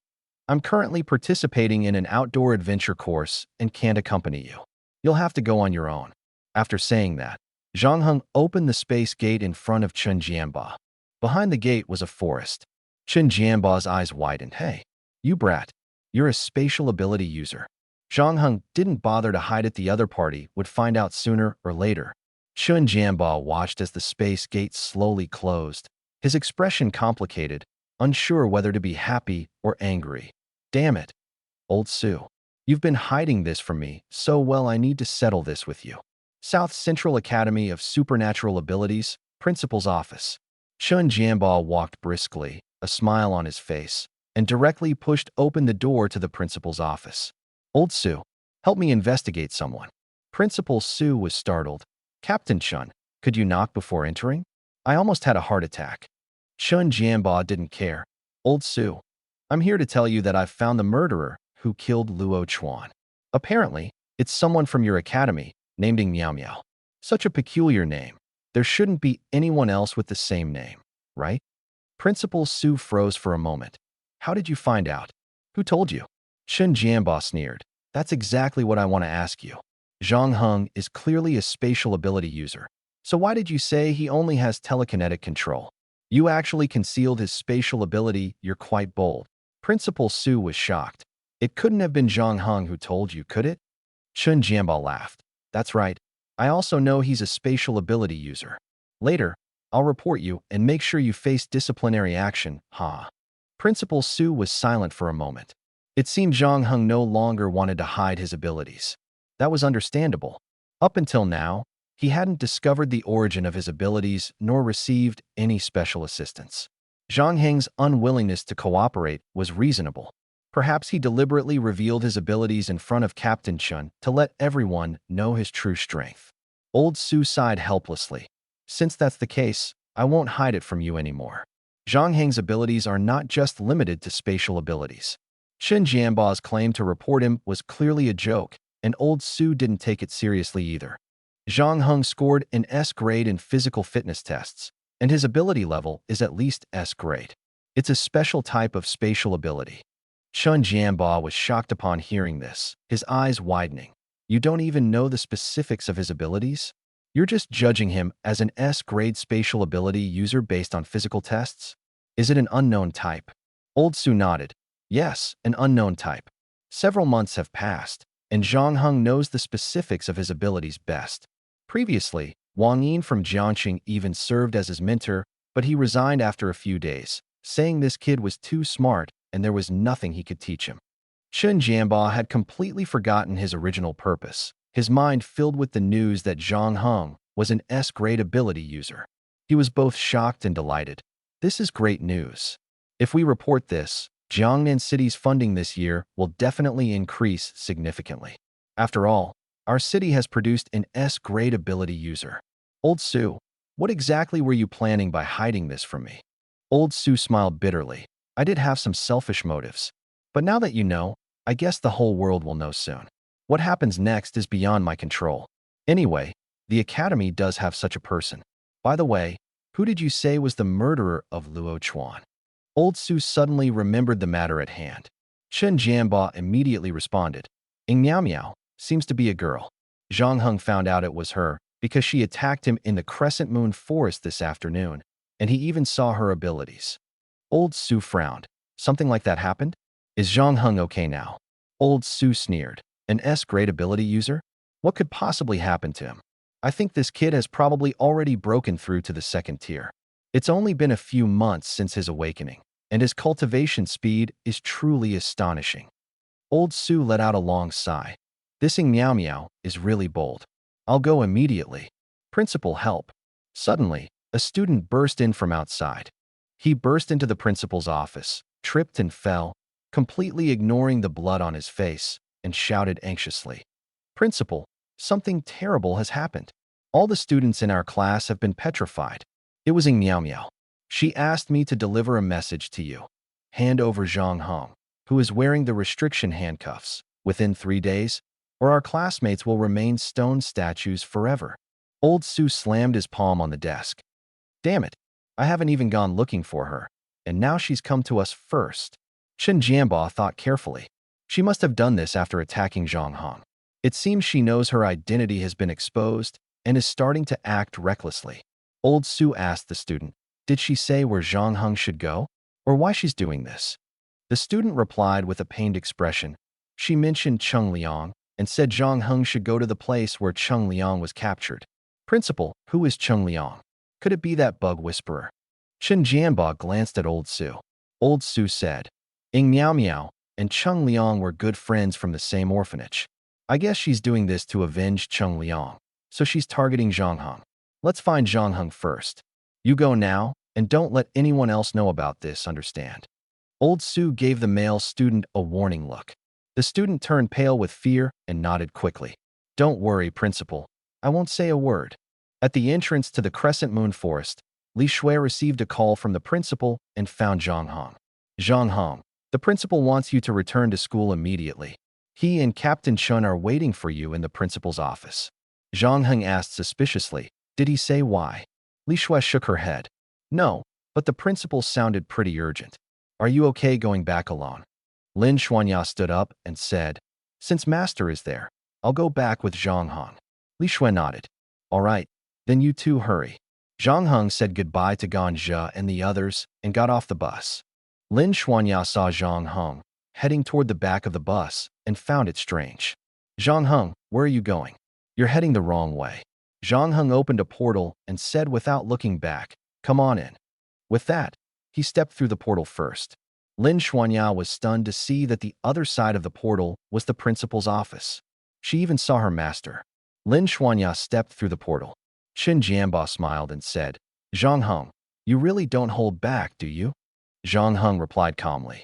I'm currently participating in an outdoor adventure course and can't accompany you. You'll have to go on your own. After saying that, Zhang Heng opened the space gate in front of Chun Jianba. Behind the gate was a forest. Chun Jianba's eyes widened. Hey, you brat. You're a spatial ability user. Zhang Heng didn't bother to hide it. The other party would find out sooner or later. Chun Jianba watched as the space gate slowly closed. His expression complicated, unsure whether to be happy or angry. Damn it. Old Su. You've been hiding this from me so well. I need to settle this with you. South Central Academy of Supernatural Abilities, Principal's Office. Chun Jianba walked briskly, a smile on his face, and directly pushed open the door to the principal's office. Old Su, help me investigate someone. Principal Su was startled. Captain Chun, could you knock before entering? I almost had a heart attack. Chun Jianba didn't care. Old Su, I'm here to tell you that I've found the murderer who killed Luo Chuan. Apparently, it's someone from your academy, named Meow Meow. Such a peculiar name. There shouldn't be anyone else with the same name, right? Principal Su froze for a moment. How did you find out? Who told you? Chun Jianba sneered. That's exactly what I want to ask you. Zhang Heng is clearly a spatial ability user. So why did you say he only has telekinetic control? You actually concealed his spatial ability. You're quite bold. Principal Su was shocked. It couldn't have been Zhang Heng who told you, could it? Chun Jianba laughed. That's right. I also know he's a spatial ability user. Later, I'll report you and make sure you face disciplinary action, ha. Principal Su was silent for a moment. It seemed Zhang Heng no longer wanted to hide his abilities. That was understandable. Up until now, he hadn't discovered the origin of his abilities nor received any special assistance. Zhang Heng's unwillingness to cooperate was reasonable. Perhaps he deliberately revealed his abilities in front of Captain Chun to let everyone know his true strength. Old Su sighed helplessly. Since that's the case, I won't hide it from you anymore. Zhang Heng's abilities are not just limited to spatial abilities. Chun Jianba's claim to report him was clearly a joke, and Old Su didn't take it seriously either. Zhang Heng scored an S grade in physical fitness tests, and his ability level is at least S grade. It's a special type of spatial ability. Chun Jianba was shocked upon hearing this, his eyes widening. You don't even know the specifics of his abilities? You're just judging him as an S-grade spatial ability user based on physical tests? Is it an unknown type? Old Su nodded. Yes, an unknown type. Several months have passed, and Zhang Heng knows the specifics of his abilities best. Previously, Wang Yin from Jiangxing even served as his mentor, but he resigned after a few days, saying this kid was too smart and there was nothing he could teach him. Chun Jianba had completely forgotten his original purpose, his mind filled with the news that Zhang Heng was an S-grade ability user. He was both shocked and delighted. This is great news. If we report this, Jiangnan City's funding this year will definitely increase significantly. After all, our city has produced an S-grade ability user. Old Su, what exactly were you planning by hiding this from me? Old Su smiled bitterly. I did have some selfish motives. But now that you know, I guess the whole world will know soon. What happens next is beyond my control. Anyway, the Academy does have such a person. By the way, who did you say was the murderer of Luo Chuan? Old Su suddenly remembered the matter at hand. Chun Jianba immediately responded. Meow Meow seems to be a girl. Zhang Heng found out it was her because she attacked him in the Crescent Moon Forest this afternoon, and he even saw her abilities. Old Su frowned. Something like that happened? Is Zhang Heng okay now? Old Su sneered. An S-grade ability user? What could possibly happen to him? I think this kid has probably already broken through to the second tier. It's only been a few months since his awakening, and his cultivation speed is truly astonishing. Old Su let out a long sigh. This Meow Meow is really bold. I'll go immediately. Principal, help. Suddenly, A student burst in from outside. He burst into the principal's office, tripped and fell, completely ignoring the blood on his face, and shouted anxiously, "Principal, something terrible has happened. All the students in our class have been petrified." It was Ng Miao Miao. "She asked me to deliver a message to you. Hand over Zhang Hong, who is wearing the restriction handcuffs, within 3 days, or our classmates will remain stone statues forever." Old Su slammed his palm on the desk. "Damn it, I haven't even gone looking for her, and now she's come to us first." Chen Jianba thought carefully. She must have done this after attacking Zhang Hong. It seems she knows her identity has been exposed and is starting to act recklessly. Old Su asked the student, "Did she say where Zhang Hong should go, or why she's doing this?" The student replied with a pained expression. "She mentioned Cheng Liang and said Zhang Hong should go to the place where Cheng Liang was captured." "Principal, who is Cheng Liang? Could it be that bug whisperer?" Chen Jianba glanced at Old Su. Old Su said, "Ng Miao Miao and Cheng Liang were good friends from the same orphanage. I guess she's doing this to avenge Cheng Liang, so she's targeting Zhang Hong. Let's find Zhang Hong first. You go now, and don't let anyone else know about this, understand?" Old Su gave the male student a warning look. The student turned pale with fear and nodded quickly. "Don't worry, Principal. I won't say a word." At the entrance to the Crescent Moon Forest, Li Shui received a call from the principal and found Zhang Hong. "Zhang Hong, the principal wants you to return to school immediately. He and Captain Chun are waiting for you in the principal's office." Zhang Hong asked suspiciously, "Did he say why?" Li Shui shook her head. "No, but the principal sounded pretty urgent. Are you okay going back alone?" Lin Xuanya stood up and said, "Since Master is there, I'll go back with Zhang Hong." Li Shui nodded. "All right, then you two hurry." Zhang Hong said goodbye to Gan Zhe and the others and got off the bus. Lin Xuanya saw Zhang Hong heading toward the back of the bus and found it strange. "Zhang Hong, where are you going? You're heading the wrong way." Zhang Hong opened a portal and said without looking back, "Come on in." With that, he stepped through the portal first. Lin Xuanya was stunned to see that the other side of the portal was the principal's office. She even saw her master. Lin Xuanya stepped through the portal. Chen Jianba smiled and said, "Zhang Hong, you really don't hold back, do you?" Zhang Hong replied calmly,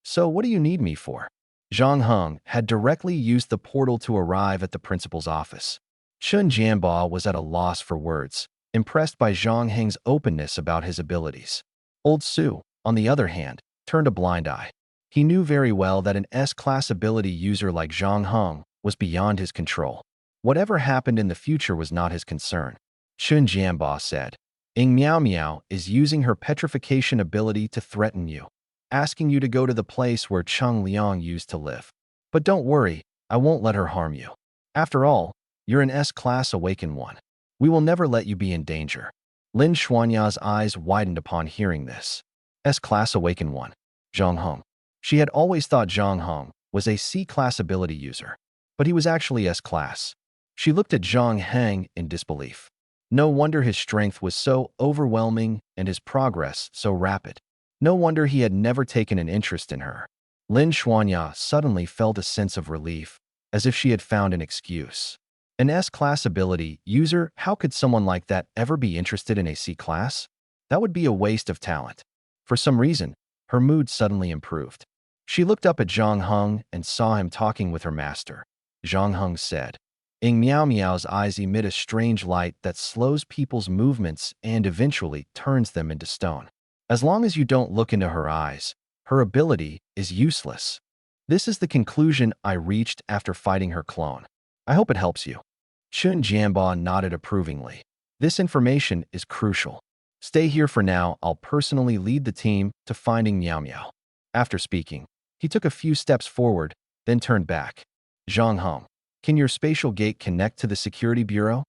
"So what do you need me for?" Zhang Hong had directly used the portal to arrive at the principal's office. Chen Jianba was at a loss for words, impressed by Zhang Heng's openness about his abilities. Old Su, on the other hand, turned a blind eye. He knew very well that an S-class ability user like Zhang Hong was beyond his control. Whatever happened in the future was not his concern. Chen Jianba said, "Ng Miao Miao is using her petrification ability to threaten you, asking you to go to the place where Cheng Liang used to live. But don't worry, I won't let her harm you. After all, you're an S-class awakened one. We will never let you be in danger." Lin Xuanya's eyes widened upon hearing this. S-class awakened one. Zhang Hong. She had always thought Zhang Hong was a C-class ability user, but he was actually S-class. She looked at Zhang Heng in disbelief. No wonder his strength was so overwhelming and his progress so rapid. No wonder he had never taken an interest in her. Lin Xuanya suddenly felt a sense of relief, as if she had found an excuse. An S-class ability user, how could someone like that ever be interested in a C-class? That would be a waste of talent. For some reason, her mood suddenly improved. She looked up at Zhang Hong and saw him talking with her master. Zhang Hong said, "Ng Miao Miao's eyes emit a strange light that slows people's movements and eventually turns them into stone. As long as you don't look into her eyes, her ability is useless. This is the conclusion I reached after fighting her clone. I hope it helps you." Chen Jianba nodded approvingly. "This information is crucial. Stay here for now. I'll personally lead the team to finding Miao Miao." After speaking, he took a few steps forward, then turned back. "Zhang Hong, can your spatial gate connect to the security bureau?"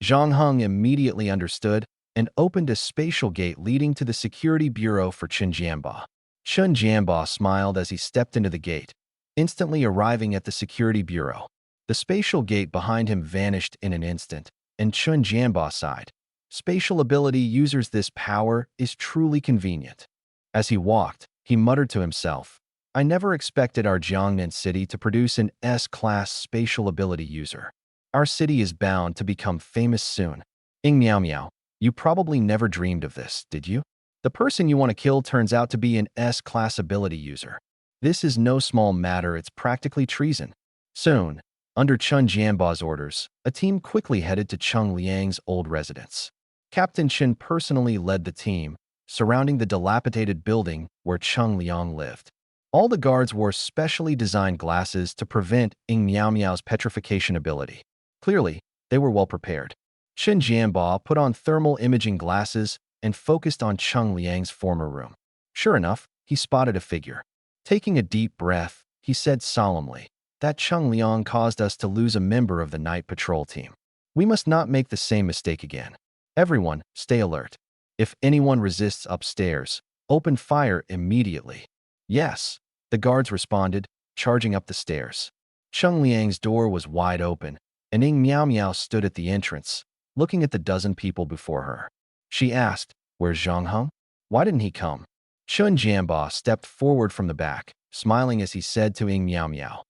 Zhang Hong immediately understood and opened a spatial gate leading to the security bureau for Chen Jianba. Chen Jianba smiled as he stepped into the gate, instantly arriving at the security bureau. The spatial gate behind him vanished in an instant, and Chen Jianba sighed. Spatial ability users, this power is truly convenient. As he walked, he muttered to himself, "I never expected our Jiangnan city to produce an S-class spatial ability user. Our city is bound to become famous soon." Ng Miao Miao, You probably never dreamed of this, did you? The person you want to kill turns out to be an S-class ability user. This is no small matter, it's practically treason. Soon, under Chun Jianba's orders, a team quickly headed to Chung Liang's old residence. Captain Chen personally led the team, surrounding the dilapidated building where Chung Liang lived. All the guards wore specially designed glasses to prevent Ying Miao Miao's petrification ability. Clearly, they were well prepared. Chen Jianba put on thermal imaging glasses and focused on Chung Liang's former room. Sure enough, he spotted a figure. Taking a deep breath, he said solemnly, "That Chung Liang caused us to lose a member of the night patrol team. We must not make the same mistake again. Everyone, stay alert. If anyone resists upstairs, open fire immediately." "Yes," the guards responded, charging up the stairs. Chung Liang's door was wide open, and Ying Miao Miao stood at the entrance, looking at the dozen people before her. She asked, "Where's Zhang Heng? Why didn't he come?" Chun Jianba stepped forward from the back, smiling as he said to Ying Miao Miao,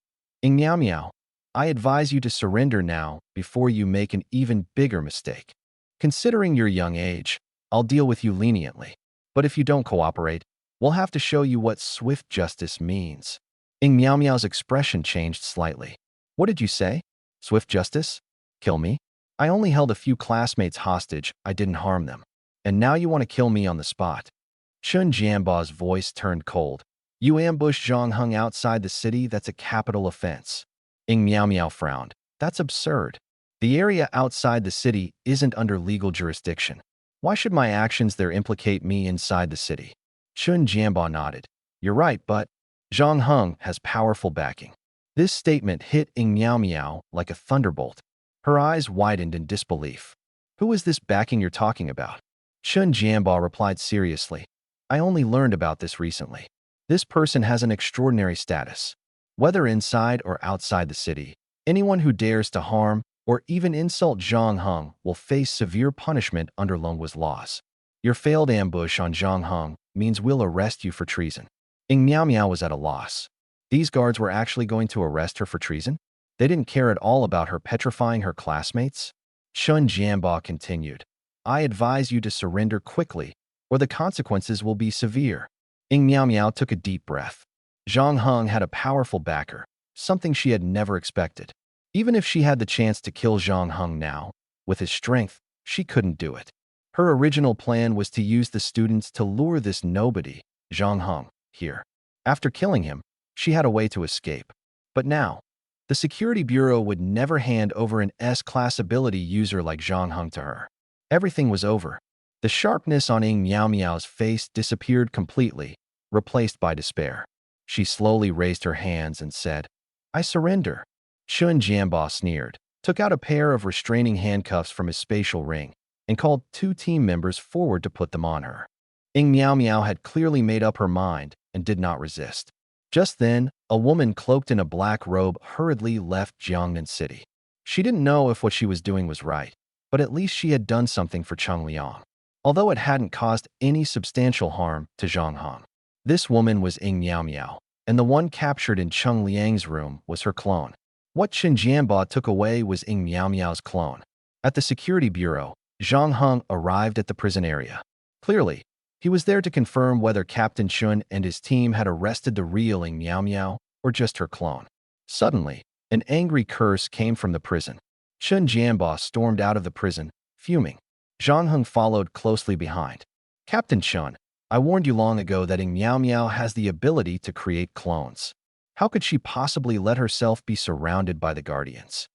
"Ying Miao Miao, I advise you to surrender now before you make an even bigger mistake. Considering your young age, I'll deal with you leniently. But if you don't cooperate, we'll have to show you what swift justice means." Ying Miao Miao's expression changed slightly. "What did you say? Swift justice? Kill me? I only held a few classmates hostage, I didn't harm them. And now you want to kill me on the spot?" Chun Jianba's voice turned cold. "You ambushed Zhang Heng outside the city, that's a capital offense." Ying Miao Miao frowned. "That's absurd. The area outside the city isn't under legal jurisdiction. Why should my actions there implicate me inside the city?" Chun Jianba nodded. "You're right, but Zhang Heng has powerful backing." This statement hit Ying Miao Miao like a thunderbolt. Her eyes widened in disbelief. "Who is this backing you're talking about?" Chun Jianba replied seriously. "I only learned about this recently. This person has an extraordinary status. Whether inside or outside the city, anyone who dares to harm or even insult Zhang Heng will face severe punishment under Longwa's laws. Your failed ambush on Zhang Heng means we'll arrest you for treason." Ying Miao Miao was at a loss. These guards were actually going to arrest her for treason? They didn't care at all about her petrifying her classmates? Chun Jianba continued, "I advise you to surrender quickly, or the consequences will be severe." Ying Miao Miao took a deep breath. Zhang Heng had a powerful backer, something she had never expected. Even if she had the chance to kill Zhang Heng now, with his strength, she couldn't do it. Her original plan was to use the students to lure this nobody, Zhang Heng, here. After killing him, she had a way to escape. But now, the Security Bureau would never hand over an S-class ability user like Zhang Heng to her. Everything was over. The sharpness on Ying Miao Miao's face disappeared completely, replaced by despair. She slowly raised her hands and said, "I surrender." Chun Jianba sneered, took out a pair of restraining handcuffs from his spatial ring, and called two team members forward to put them on her. Ying Miao Miao had clearly made up her mind and did not resist. Just then, a woman cloaked in a black robe hurriedly left Jiangnan City. She didn't know if what she was doing was right, but at least she had done something for Chung Liang, although it hadn't caused any substantial harm to Zhang Heng. This woman was Ying Miao Miao, and the one captured in Chung Liang's room was her clone. What Chen Jianba took away was Ying Miao Miao's clone. At the Security Bureau, Zhang Heng arrived at the prison area. Clearly, he was there to confirm whether Captain Chun and his team had arrested the real Ying Miao Miao or just her clone. Suddenly, an angry curse came from the prison. Chun Jianba stormed out of the prison, fuming. Zhang Heng followed closely behind. "Captain Chun, I warned you long ago that Ying Miao Miao has the ability to create clones. How could she possibly let herself be surrounded by the Guardians?"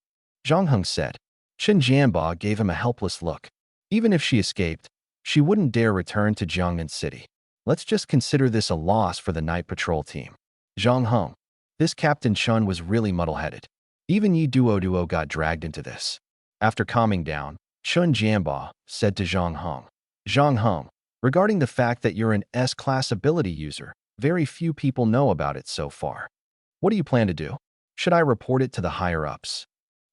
Zhang Heng said. Chen Jianba gave him a helpless look. Even if she escaped, she wouldn't dare return to Jiangnan City. Let's just consider this a loss for the night patrol team. Zhang Heng, this Captain Chun was really muddle-headed. Even Yi Duo got dragged into this. After calming down, Chun Jianba said to Zhang Heng, "Zhang Heng, regarding the fact that you're an S-class ability user, very few people know about it so far. What do you plan to do? Should I report it to the higher-ups?"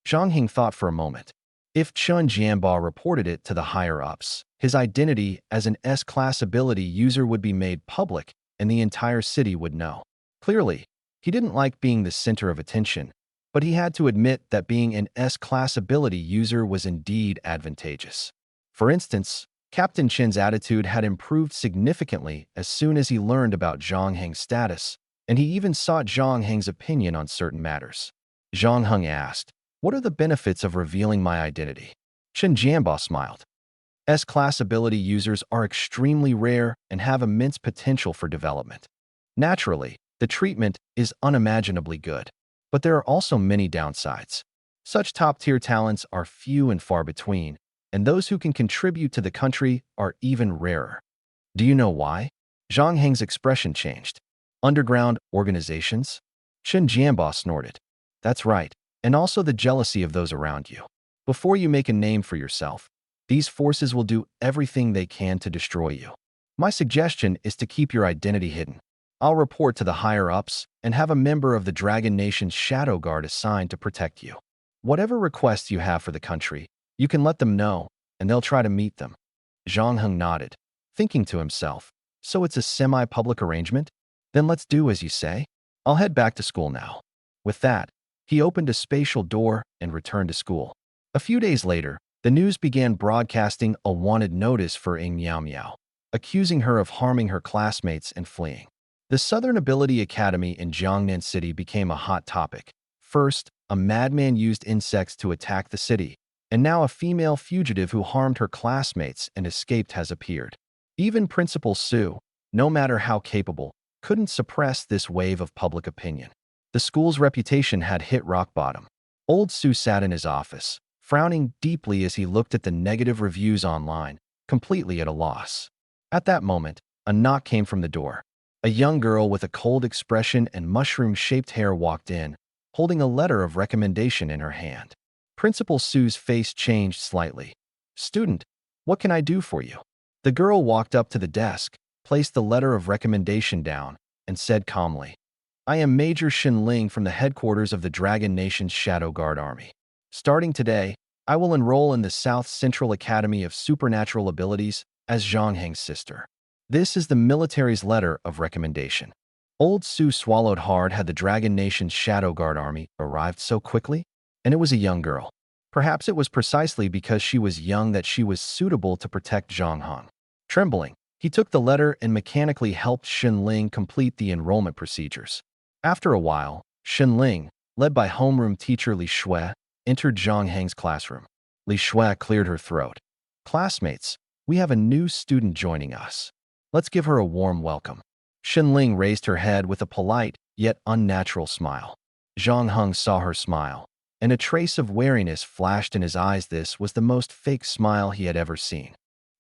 Zhang Heng thought for a moment. If Chun Jianba reported it to the higher-ups, his identity as an S-class ability user would be made public and the entire city would know. Clearly, he didn't like being the center of attention, but he had to admit that being an S-class ability user was indeed advantageous. For instance, Captain Chen's attitude had improved significantly as soon as he learned about Zhang Heng's status, and he even sought Zhang Heng's opinion on certain matters. Zhang Heng asked, "What are the benefits of revealing my identity?" Chen Jianbo smiled. S-class ability users are extremely rare and have immense potential for development. Naturally, the treatment is unimaginably good, but there are also many downsides. Such top-tier talents are few and far between, and those who can contribute to the country are even rarer. Do you know why? Zhang Heng's expression changed. Underground organizations? Chen Jianbo snorted. That's right, and also the jealousy of those around you. Before you make a name for yourself, these forces will do everything they can to destroy you. My suggestion is to keep your identity hidden. I'll report to the higher-ups and have a member of the Dragon Nation's Shadow Guard assigned to protect you. Whatever requests you have for the country, you can let them know, and they'll try to meet them. Zhang Heng nodded, thinking to himself, so it's a semi-public arrangement? Then let's do as you say. I'll head back to school now. With that, he opened a spatial door and returned to school. A few days later, the news began broadcasting a wanted notice for Ying Miao Miao, accusing her of harming her classmates and fleeing. The Southern Ability Academy in Jiangnan City became a hot topic. First, a madman used insects to attack the city, and now a female fugitive who harmed her classmates and escaped has appeared. Even Principal Su, no matter how capable, couldn't suppress this wave of public opinion. The school's reputation had hit rock bottom. Old Su sat in his office, frowning deeply as he looked at the negative reviews online, completely at a loss. At that moment, a knock came from the door. A young girl with a cold expression and mushroom-shaped hair walked in, holding a letter of recommendation in her hand. Principal Su's face changed slightly. "Student, what can I do for you?" The girl walked up to the desk, placed the letter of recommendation down, and said calmly, "I am Major Xin Ling from the headquarters of the Dragon Nation's Shadow Guard Army. Starting today, I will enroll in the South Central Academy of Supernatural Abilities as Zhang Heng's sister. This is the military's letter of recommendation." Old Su swallowed hard. Had the Dragon Nation's Shadow Guard Army arrived so quickly? And it was a young girl. Perhaps it was precisely because she was young that she was suitable to protect Zhang Heng. Trembling, he took the letter and mechanically helped Xin Ling complete the enrollment procedures. After a while, Xin Ling, led by homeroom teacher Li Shui, entered Zhang Heng's classroom. Li Shui cleared her throat. "Classmates, we have a new student joining us. Let's give her a warm welcome." Xin Ling raised her head with a polite, yet unnatural smile. Zhang Heng saw her smile, and a trace of wariness flashed in his eyes. This was the most fake smile he had ever seen.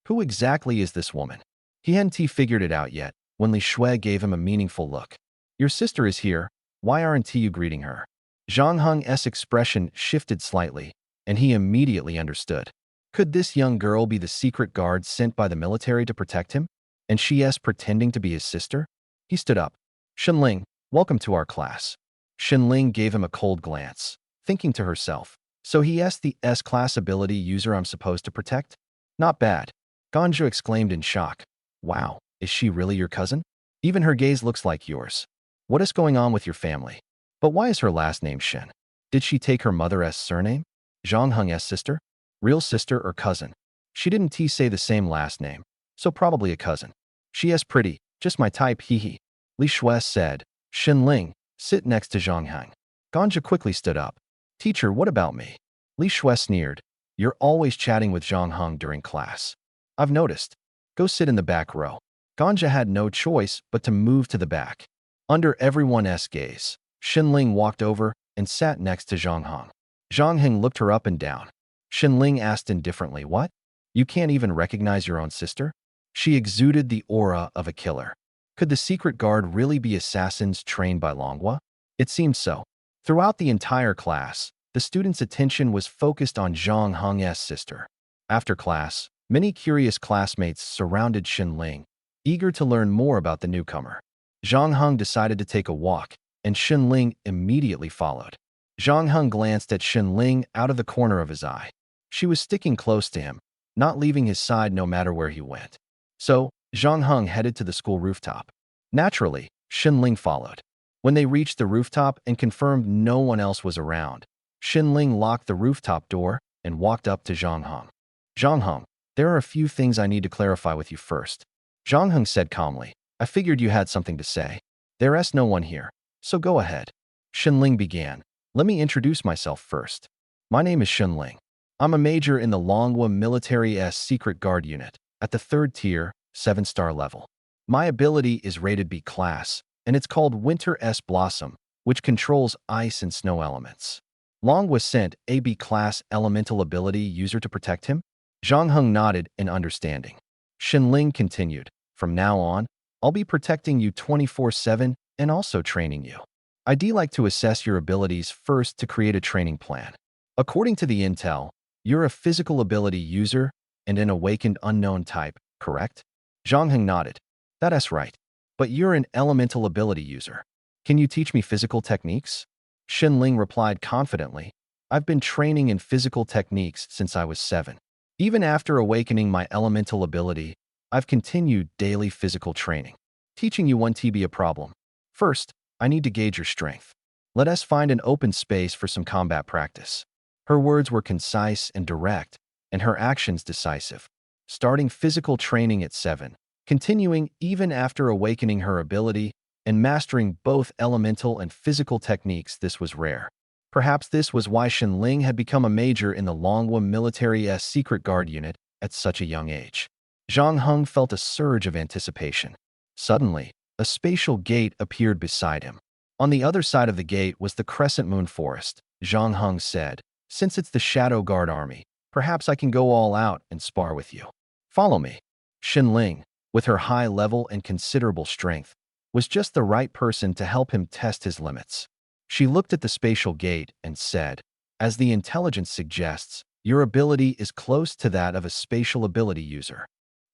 Who exactly is this woman? He hadn't figured it out yet, when Li Shui gave him a meaningful look. "Your sister is here. Why aren't you greeting her?" Zhang Heng's expression shifted slightly, and he immediately understood. Could this young girl be the secret guard sent by the military to protect him? And she's pretending to be his sister? He stood up. "Xin Ling, welcome to our class." Xin Ling gave him a cold glance, thinking to herself, "So he's the S-class ability user I'm supposed to protect? Not bad." Ganju exclaimed in shock. "Wow, is she really your cousin? Even her gaze looks like yours. What is going on with your family? But why is her last name Shen? Did she take her mother's surname? Zhang Heng's sister? Real sister or cousin? She didn't say the same last name, so probably a cousin. She is pretty, just my type, hee. Li Shui said. "Xin Ling, sit next to Zhang Heng." Ganja quickly stood up. "Teacher, what about me?" Li Shui sneered. "You're always chatting with Zhang Heng during class. I've noticed. Go sit in the back row." Ganja had no choice but to move to the back. Under everyone's gaze, Xin Ling walked over and sat next to Zhang Heng. Zhang Heng looked her up and down. Xin Ling asked indifferently, "What? You can't even recognize your own sister?" She exuded the aura of a killer. Could the secret guard really be assassins trained by Longhua? It seemed so. Throughout the entire class, the students' attention was focused on Zhang Heng's sister. After class, many curious classmates surrounded Xin Ling, eager to learn more about the newcomer. Zhang Heng decided to take a walk, and Xin Ling immediately followed. Zhang Heng glanced at Xin Ling out of the corner of his eye. She was sticking close to him, not leaving his side no matter where he went. So, Zhang Heng headed to the school rooftop. Naturally, Xin Ling followed. When they reached the rooftop and confirmed no one else was around, Xin Ling locked the rooftop door and walked up to Zhang Heng. "Zhang Heng, There are a few things I need to clarify with you first. Zhang Heng said calmly. I figured you had something to say. There's no one here, so go ahead. Shenling began. Let me introduce myself first. My name is Shenling. I'm a major in the Longhua Military's Secret Guard Unit, at the 3rd tier, 7-star level. My ability is rated B class, and it's called Winter's Blossom, which controls ice and snow elements. Longhua sent a B class elemental ability user to protect him? Zhang Heng nodded in understanding. Shenling continued. From now on, I'll be protecting you 24/7 and also training you. I'd like to assess your abilities first to create a training plan. According to the intel, you're a physical ability user and an awakened unknown type, correct? Zhang Heng nodded. That's right. But you're an elemental ability user. Can you teach me physical techniques? Shenling replied confidently. I've been training in physical techniques since I was 7. Even after awakening my elemental ability, I've continued daily physical training. Teaching you won't be a problem. First, I need to gauge your strength. Let us find an open space for some combat practice. Her words were concise and direct, and her actions decisive. Starting physical training at 7, continuing even after awakening her ability, and mastering both elemental and physical techniques, this was rare. Perhaps this was why Shenling had become a major in the Longhua Military's Secret Guard Unit at such a young age. Zhang Heng felt a surge of anticipation. Suddenly, a spatial gate appeared beside him. On the other side of the gate was the Crescent Moon Forest. Zhang Heng said, since it's the Shadow Guard army, perhaps I can go all out and spar with you. Follow me. Shenling, with her high level and considerable strength, was just the right person to help him test his limits. She looked at the spatial gate and said, as the intelligence suggests, your ability is close to that of a spatial ability user.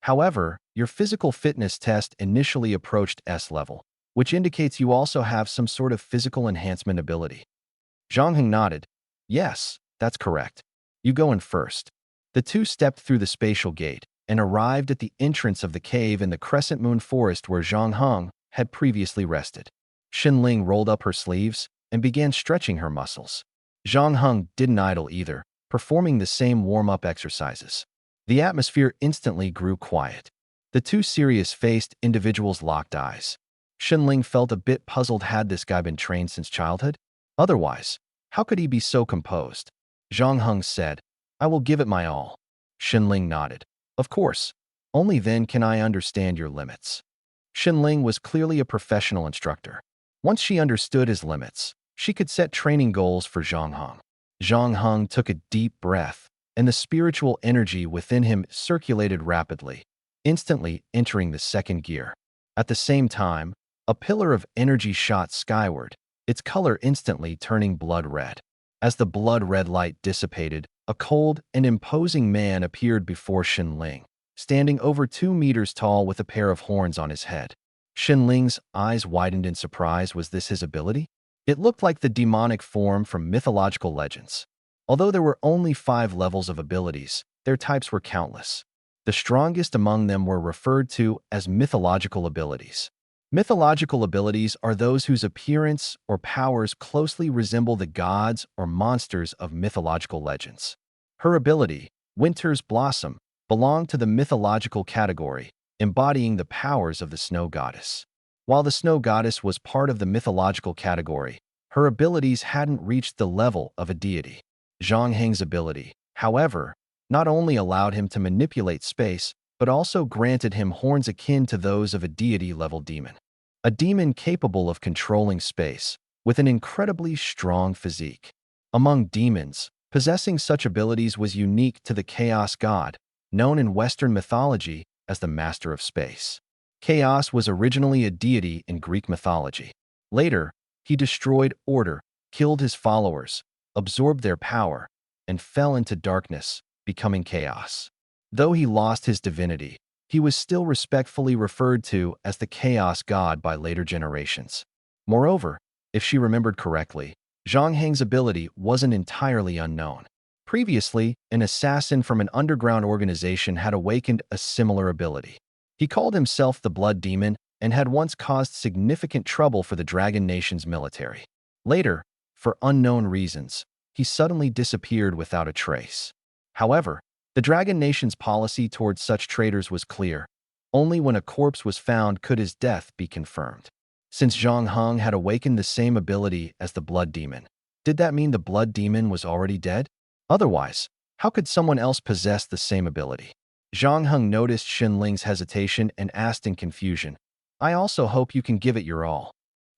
However, your physical fitness test initially approached S level, which indicates you also have some sort of physical enhancement ability. Zhang Heng nodded. Yes, that's correct. You go in first. The two stepped through the spatial gate and arrived at the entrance of the cave in the Crescent Moon Forest where Zhang Heng had previously rested. Shenling rolled up her sleeves and began stretching her muscles. Zhang Heng didn't idle either, performing the same warm-up exercises. The atmosphere instantly grew quiet. The two serious-faced individuals locked eyes. Shenling felt a bit puzzled. Had this guy been trained since childhood? Otherwise, how could he be so composed? Zhang Heng said, I will give it my all. Shenling nodded. Of course. Only then can I understand your limits. Shenling was clearly a professional instructor. Once she understood his limits, she could set training goals for Zhang Heng. Zhang Heng took a deep breath, and the spiritual energy within him circulated rapidly, instantly entering the second gear. At the same time, a pillar of energy shot skyward, its color instantly turning blood red. As the blood red light dissipated, a cold and imposing man appeared before Shenling, standing over 2 meters tall with a pair of horns on his head. Shenling's eyes widened in surprise. Was this his ability? It looked like the demonic form from mythological legends. Although there were only 5 levels of abilities, their types were countless. The strongest among them were referred to as mythological abilities. Mythological abilities are those whose appearance or powers closely resemble the gods or monsters of mythological legends. Her ability, Winter's Blossom, belonged to the mythological category, embodying the powers of the snow goddess. While the snow goddess was part of the mythological category, her abilities hadn't reached the level of a deity. Zhang Heng's ability, however, not only allowed him to manipulate space, but also granted him horns akin to those of a deity-level demon. A demon capable of controlling space, with an incredibly strong physique. Among demons, possessing such abilities was unique to the Chaos God, known in Western mythology as the Master of Space. Chaos was originally a deity in Greek mythology. Later, he destroyed order, killed his followers, absorbed their power, and fell into darkness, becoming chaos. Though he lost his divinity, he was still respectfully referred to as the Chaos God by later generations. Moreover, if she remembered correctly, Zhang Heng's ability wasn't entirely unknown. Previously, an assassin from an underground organization had awakened a similar ability. He called himself the Blood Demon and had once caused significant trouble for the Dragon Nation's military. Later, for unknown reasons, he suddenly disappeared without a trace. However, The Dragon Nation's policy towards such traitors was clear. Only when a corpse was found could his death be confirmed. Since Zhang Heng had awakened the same ability as the Blood Demon, did that mean the Blood Demon was already dead? Otherwise, how could someone else possess the same ability? Zhang Heng noticed Xinling's hesitation and asked in confusion, "I also hope you can give it your all."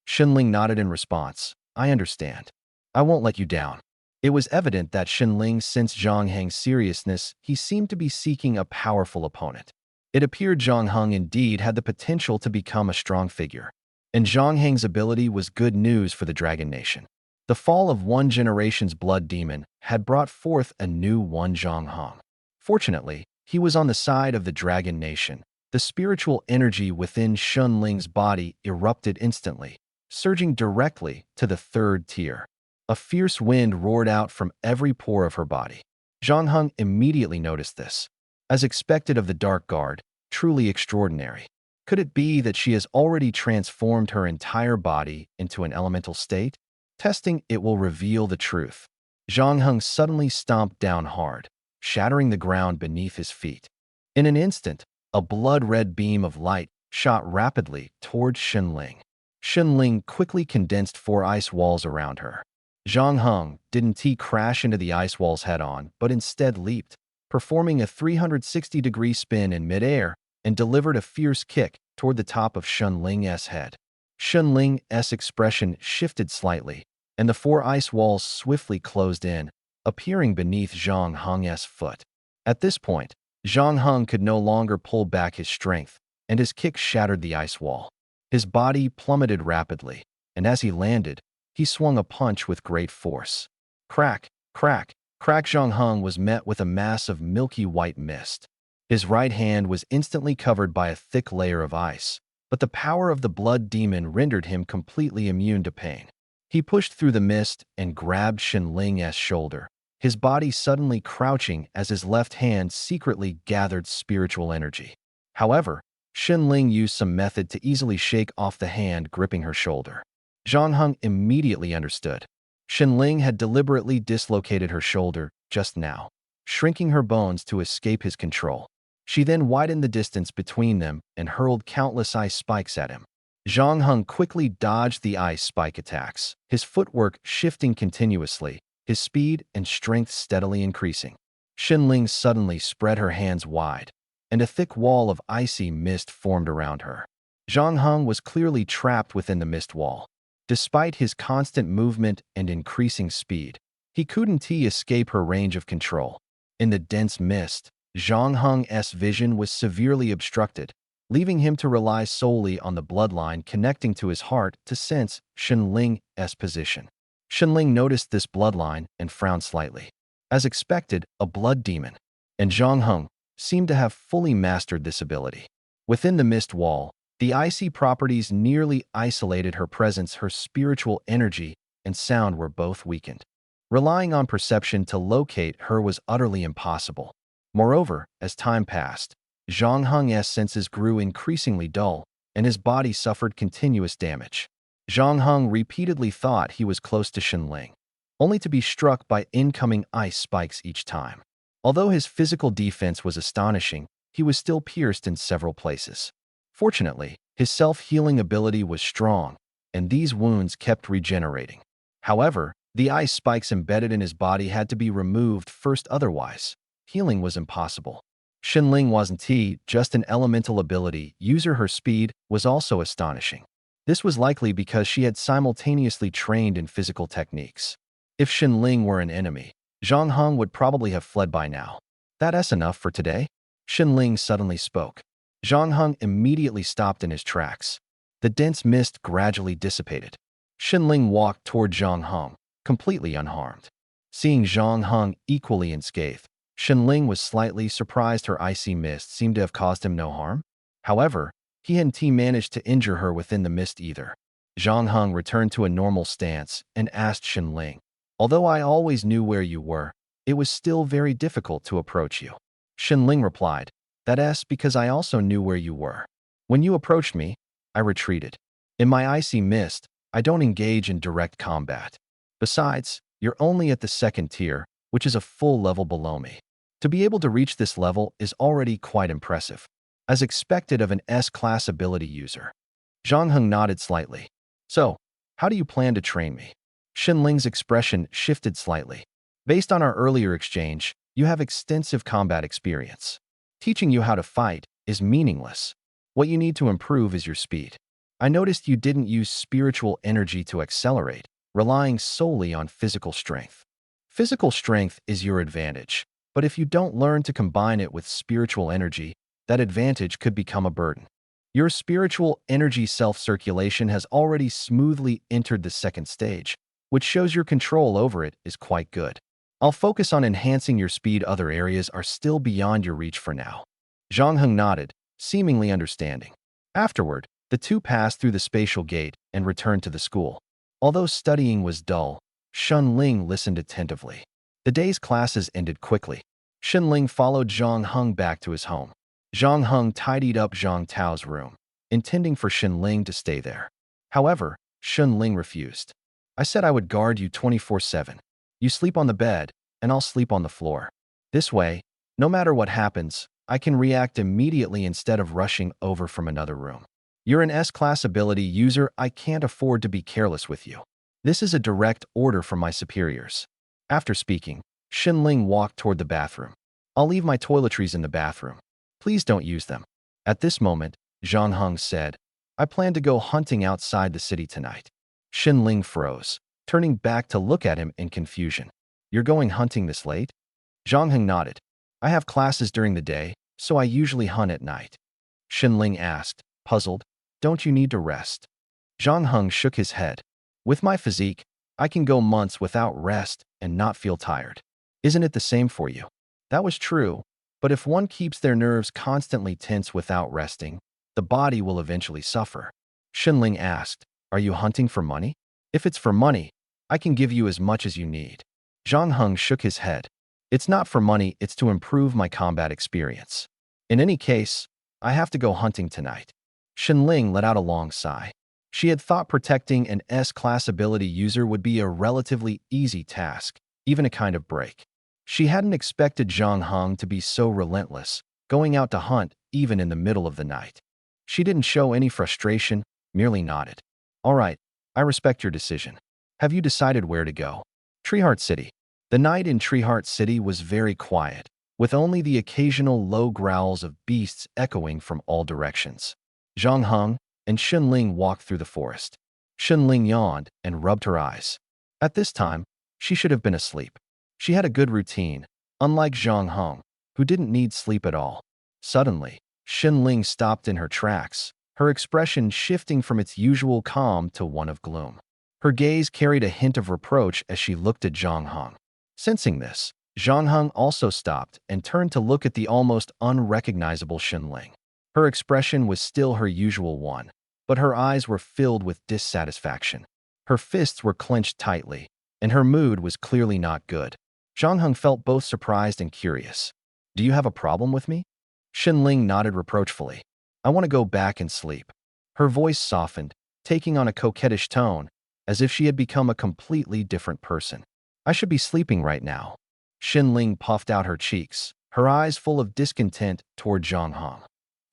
Xinling nodded in response, "I understand. I won't let you down." It was evident that Xinling sensed Zhang Heng's seriousness. He seemed to be seeking a powerful opponent. It appeared Zhang Heng indeed had the potential to become a strong figure. And Zhang Heng's ability was good news for the Dragon Nation. The fall of one generation's blood demon had brought forth a new one Zhang Heng. Fortunately, he was on the side of the Dragon Nation. The spiritual energy within Xunling's body erupted instantly, surging directly to the third tier. A fierce wind roared out from every pore of her body. Zhang Heng immediately noticed this. As expected of the Dark Guard, truly extraordinary. Could it be that she has already transformed her entire body into an elemental state? Testing it will reveal the truth. Zhang Heng suddenly stomped down hard, shattering the ground beneath his feet. In an instant, a blood-red beam of light shot rapidly towards Xinling. Xinling quickly condensed 4 ice walls around her. Zhang Heng didn't crash into the ice walls head-on, but instead leaped, performing a 360-degree spin in midair and delivered a fierce kick toward the top of Xunling's head. Xunling's expression shifted slightly, and the 4 ice walls swiftly closed in, appearing beneath Zhang Heng's foot. At this point, Zhang Heng could no longer pull back his strength, and his kick shattered the ice wall. His body plummeted rapidly, and as he landed, he swung a punch with great force. Crack, crack, crack. Zhang Heng was met with a mass of milky white mist. His right hand was instantly covered by a thick layer of ice, but the power of the blood demon rendered him completely immune to pain. He pushed through the mist and grabbed Xinling's shoulder, his body suddenly crouching as his left hand secretly gathered spiritual energy. However, Xinling used some method to easily shake off the hand gripping her shoulder. Zhang Heng immediately understood. Xinling had deliberately dislocated her shoulder just now, shrinking her bones to escape his control. She then widened the distance between them and hurled countless ice spikes at him. Zhang Heng quickly dodged the ice spike attacks, his footwork shifting continuously, his speed and strength steadily increasing. Xinling suddenly spread her hands wide, and a thick wall of icy mist formed around her. Zhang Heng was clearly trapped within the mist wall. Despite his constant movement and increasing speed, he couldn't escape her range of control. In the dense mist, Zhang Heng's vision was severely obstructed, leaving him to rely solely on the bloodline connecting to his heart to sense Xinling's position. Xinling noticed this bloodline and frowned slightly. As expected, a blood demon, and Zhang Heng seemed to have fully mastered this ability. Within the mist wall, the icy properties nearly isolated her presence. Her spiritual energy and sound were both weakened. Relying on perception to locate her was utterly impossible. Moreover, as time passed, Zhang Heng's senses grew increasingly dull, and his body suffered continuous damage. Zhang Heng repeatedly thought he was close to Xinling, only to be struck by incoming ice spikes each time. Although his physical defense was astonishing, he was still pierced in several places. Fortunately, his self-healing ability was strong, and these wounds kept regenerating. However, the ice spikes embedded in his body had to be removed first, otherwise healing was impossible. Xinling wasn't just an elemental ability user. Her speed was also astonishing. This was likely because she had simultaneously trained in physical techniques. If Xinling were an enemy, Zhang Heng would probably have fled by now. That's enough for today? Xinling suddenly spoke. Zhang Heng immediately stopped in his tracks. The dense mist gradually dissipated. Xinling walked toward Zhang Heng, completely unharmed. Seeing Zhang Heng equally unscathed, Xinling was slightly surprised. Her icy mist seemed to have caused him no harm. However, he hadn't managed to injure her within the mist either. Zhang Heng returned to a normal stance and asked Xinling, "Although I always knew where you were, it was still very difficult to approach you." Xinling replied, "That's because I also knew where you were. When you approached me, I retreated. In my icy mist, I don't engage in direct combat. Besides, you're only at the 2nd tier, which is a full level below me. To be able to reach this level is already quite impressive, as expected of an S-class ability user. Zhang Heng nodded slightly. So, how do you plan to train me? Xin Ling's expression shifted slightly. Based on our earlier exchange, you have extensive combat experience. Teaching you how to fight is meaningless. What you need to improve is your speed. I noticed you didn't use spiritual energy to accelerate, relying solely on physical strength. Physical strength is your advantage, but if you don't learn to combine it with spiritual energy, that advantage could become a burden. Your spiritual energy self-circulation has already smoothly entered the second stage, which shows your control over it is quite good. I'll focus on enhancing your speed. Other areas are still beyond your reach for now. Zhang Heng nodded, seemingly understanding. Afterward, the two passed through the spatial gate and returned to the school. Although studying was dull, Xin Ling listened attentively. The day's classes ended quickly. Xin Ling followed Zhang Heng back to his home. Zhang Heng tidied up Zhang Tao's room, intending for Xin Ling to stay there. However, Xin Ling refused. I said I would guard you 24/7. You sleep on the bed, and I'll sleep on the floor. This way, no matter what happens, I can react immediately instead of rushing over from another room. You're an S-class ability user. I can't afford to be careless with you. This is a direct order from my superiors. After speaking, Xin Ling walked toward the bathroom. I'll leave my toiletries in the bathroom. Please don't use them. At this moment, Zhang Heng said, I plan to go hunting outside the city tonight. Xin Ling froze, turning back to look at him in confusion. You're going hunting this late? Zhang Heng nodded. I have classes during the day, so I usually hunt at night. Xin Ling asked, puzzled, don't you need to rest? Zhang Heng shook his head. With my physique, I can go months without rest and not feel tired. Isn't it the same for you? That was true, but if one keeps their nerves constantly tense without resting, the body will eventually suffer. Xin Ling asked, are you hunting for money? If it's for money, I can give you as much as you need. Zhang Heng shook his head. It's not for money, it's to improve my combat experience. In any case, I have to go hunting tonight. Xin Ling let out a long sigh. She had thought protecting an S-class ability user would be a relatively easy task, even a kind of break. She hadn't expected Zhang Heng to be so relentless, going out to hunt even in the middle of the night. She didn't show any frustration, merely nodded. All right, I respect your decision. Have you decided where to go? Treeheart City. The night in Treeheart City was very quiet, with only the occasional low growls of beasts echoing from all directions. Zhang Heng and Xin Ling walked through the forest. Xin Ling yawned and rubbed her eyes. At this time, she should have been asleep. She had a good routine, unlike Zhang Heng, who didn't need sleep at all. Suddenly, Xin Ling stopped in her tracks, her expression shifting from its usual calm to one of gloom. Her gaze carried a hint of reproach as she looked at Zhang Heng. Sensing this, Zhang Heng also stopped and turned to look at the almost unrecognizable Xin Ling. Her expression was still her usual one, but her eyes were filled with dissatisfaction. Her fists were clenched tightly, and her mood was clearly not good. Zhang Heng felt both surprised and curious. Do you have a problem with me? Xin Ling nodded reproachfully. I want to go back and sleep. Her voice softened, taking on a coquettish tone, as if she had become a completely different person. I should be sleeping right now. Xin Ling puffed out her cheeks, her eyes full of discontent toward Zhang Heng.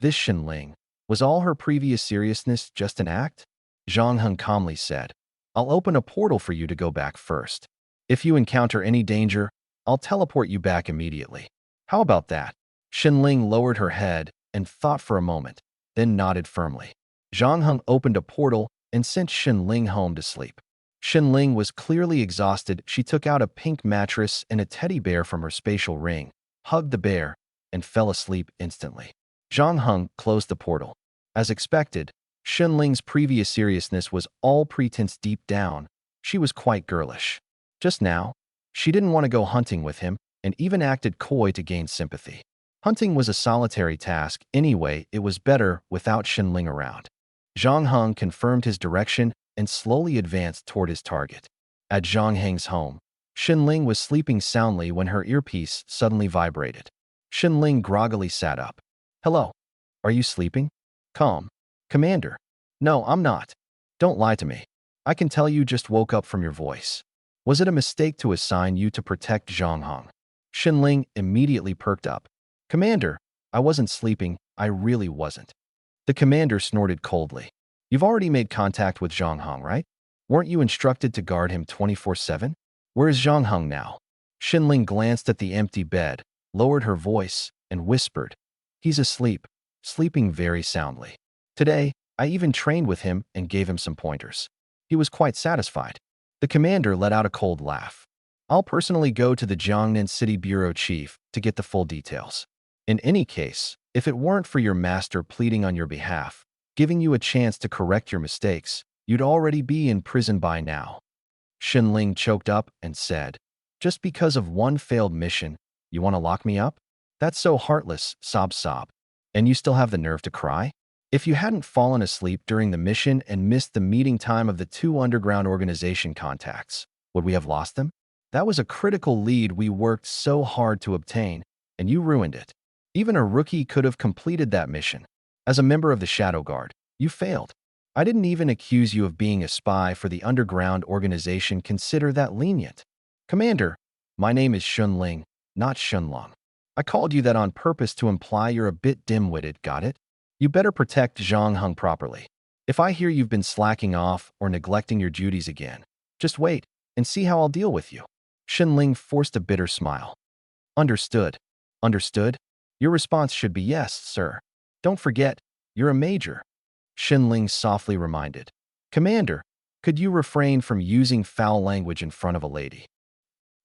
This Xin Ling, was all her previous seriousness just an act? Zhang Heng calmly said, I'll open a portal for you to go back first. If you encounter any danger, I'll teleport you back immediately. How about that? Xin Ling lowered her head and thought for a moment, then nodded firmly. Zhang Heng opened a portal and sent Xin Ling home to sleep. Xin Ling was clearly exhausted. She took out a pink mattress and a teddy bear from her spatial ring, hugged the bear, and fell asleep instantly. Zhang Heng closed the portal. As expected, Xin Ling's previous seriousness was all pretense. Deep down, she was quite girlish. Just now, she didn't want to go hunting with him and even acted coy to gain sympathy. Hunting was a solitary task anyway. It was better without Xin Ling around. Zhang Heng confirmed his direction and slowly advanced toward his target. At Zhang Heng's home, Xin Ling was sleeping soundly when her earpiece suddenly vibrated. Xin Ling groggily sat up. Hello. Are you sleeping? Calm. Commander. No, I'm not. Don't lie to me. I can tell you just woke up from your voice. Was it a mistake to assign you to protect Zhang Heng? Shinling immediately perked up. Commander, I wasn't sleeping. I really wasn't. The commander snorted coldly. You've already made contact with Zhang Hong, right? Weren't you instructed to guard him 24/7? Where is Zhang Hong now? Shinling glanced at the empty bed, lowered her voice, and whispered, He's asleep, sleeping very soundly. Today, I even trained with him and gave him some pointers. He was quite satisfied. The commander let out a cold laugh. I'll personally go to the Jiangnan City Bureau Chief to get the full details. In any case, if it weren't for your master pleading on your behalf, giving you a chance to correct your mistakes, you'd already be in prison by now. Shinling choked up and said, Just because of one failed mission, you want to lock me up? That's so heartless, sob sob. And you still have the nerve to cry? If you hadn't fallen asleep during the mission and missed the meeting time of the 2 underground organization contacts, would we have lost them? That was a critical lead we worked so hard to obtain, and you ruined it. Even a rookie could have completed that mission. As a member of the Shadow Guard, you failed. I didn't even accuse you of being a spy for the underground organization. Consider that lenient. Commander, my name is Shunling, not Shunlong. I called you that on purpose to imply you're a bit dim-witted, got it? You better protect Zhang Heng properly. If I hear you've been slacking off or neglecting your duties again, just wait and see how I'll deal with you. Shinling forced a bitter smile. Understood. Understood? Your response should be yes, sir. Don't forget, you're a major. Shinling softly reminded. Commander, could you refrain from using foul language in front of a lady?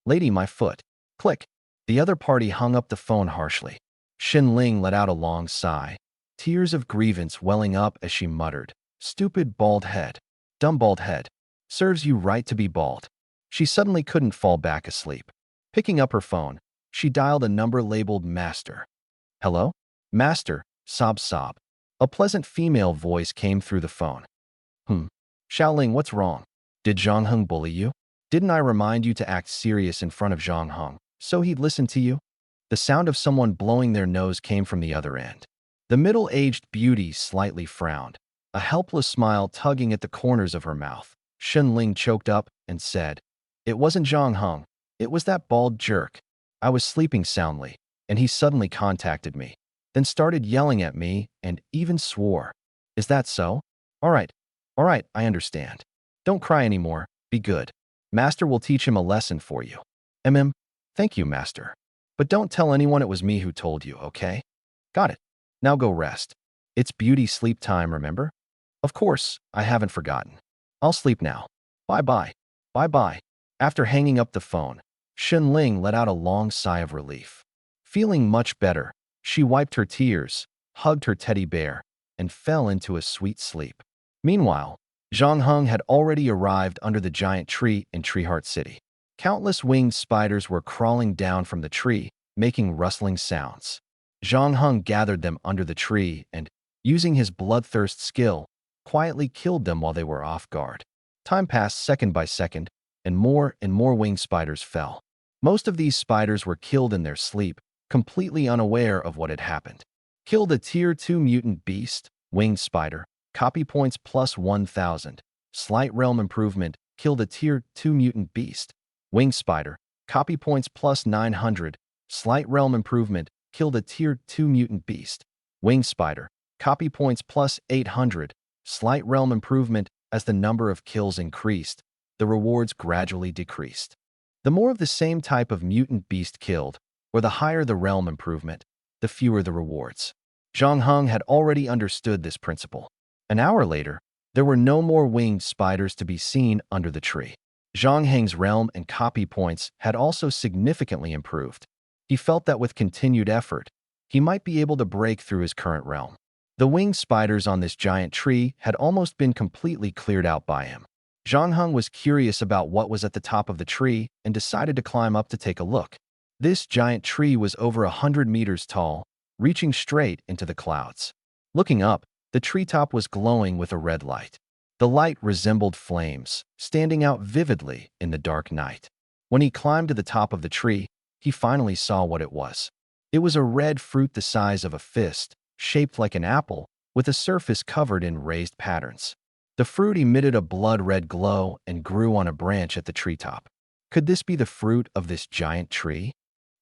Lady, my foot. Click. The other party hung up the phone harshly. Shinling let out a long sigh, tears of grievance welling up as she muttered, Stupid bald head. Dumb bald head. Serves you right to be bald. She suddenly couldn't fall back asleep. Picking up her phone, she dialed a number labeled Master. Hello? Master, sob sob. A pleasant female voice came through the phone. Xiaoling, what's wrong? Did Zhang Heng bully you? Didn't I remind you to act serious in front of Zhang Heng, so he'd listen to you? The sound of someone blowing their nose came from the other end. The middle-aged beauty slightly frowned, a helpless smile tugging at the corners of her mouth. Shinling choked up and said, It wasn't Zhang Heng. It was that bald jerk. I was sleeping soundly, and he suddenly contacted me, then started yelling at me and even swore. Is that so? All right, I understand. Don't cry anymore. Be good. Master will teach him a lesson for you. Thank you, Master. But don't tell anyone it was me who told you, okay? Got it. Now go rest. It's beauty sleep time, remember? Of course, I haven't forgotten. I'll sleep now. Bye-bye. Bye-bye. After hanging up the phone, Shinling let out a long sigh of relief. Feeling much better, she wiped her tears, hugged her teddy bear, and fell into a sweet sleep. Meanwhile, Zhang Heng had already arrived under the giant tree in Treeheart City. Countless winged spiders were crawling down from the tree, making rustling sounds. Zhang Heng gathered them under the tree and, using his bloodthirst skill, quietly killed them while they were off guard. Time passed second by second, and more winged spiders fell. Most of these spiders were killed in their sleep, completely unaware of what had happened. Killed a Tier 2 mutant beast, winged spider, copy points plus 1,000. Slight realm improvement, killed a Tier 2 mutant beast, winged spider, copy points plus 900. Slight realm improvement, killed a Tier 2 mutant beast, winged spider, copy points plus 800. Slight realm improvement, as the number of kills increased, the rewards gradually decreased. The more of the same type of mutant beast killed, or the higher the realm improvement, the fewer the rewards. Zhang Heng had already understood this principle. An hour later, there were no more winged spiders to be seen under the tree. Zhang Heng's realm and copy points had also significantly improved. He felt that with continued effort, he might be able to break through his current realm. The winged spiders on this giant tree had almost been completely cleared out by him. Zhang Heng was curious about what was at the top of the tree and decided to climb up to take a look. This giant tree was over 100 meters tall, reaching straight into the clouds. Looking up, the treetop was glowing with a red light. The light resembled flames, standing out vividly in the dark night. When he climbed to the top of the tree, he finally saw what it was. It was a red fruit the size of a fist, shaped like an apple, with a surface covered in raised patterns. The fruit emitted a blood-red glow and grew on a branch at the treetop. Could this be the fruit of this giant tree?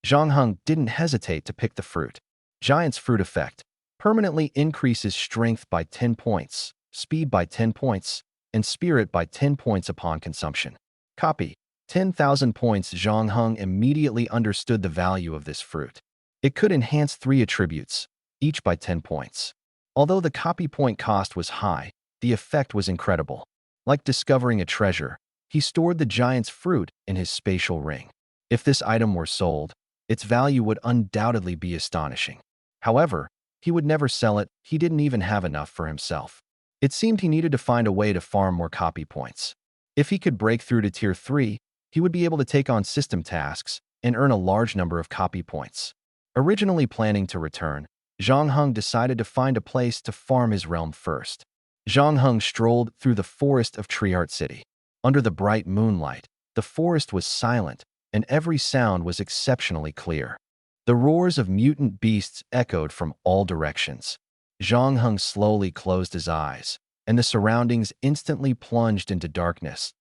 Zhang Heng didn't hesitate to pick the fruit. Giant's fruit effect permanently increases strength by 10 points, speed by 10 points, and spirit by 10 points upon consumption. Copy. 10,000 points. Zhang Heng immediately understood the value of this fruit. It could enhance 3 attributes, each by 10 points. Although the copy point cost was high, the effect was incredible. Like discovering a treasure, he stored the giant's fruit in his spatial ring. If this item were sold, its value would undoubtedly be astonishing. However, he would never sell it. He didn't even have enough for himself. It seemed he needed to find a way to farm more copy points. If he could break through to Tier 3, he would be able to take on system tasks and earn a large number of copy points. Originally planning to return, Zhang Heng decided to find a place to farm his realm first. Zhang Heng strolled through the forest of Treeart City. Under the bright moonlight, the forest was silent, and every sound was exceptionally clear. The roars of mutant beasts echoed from all directions. Zhang Heng slowly closed his eyes, and the surroundings instantly plunged into darkness.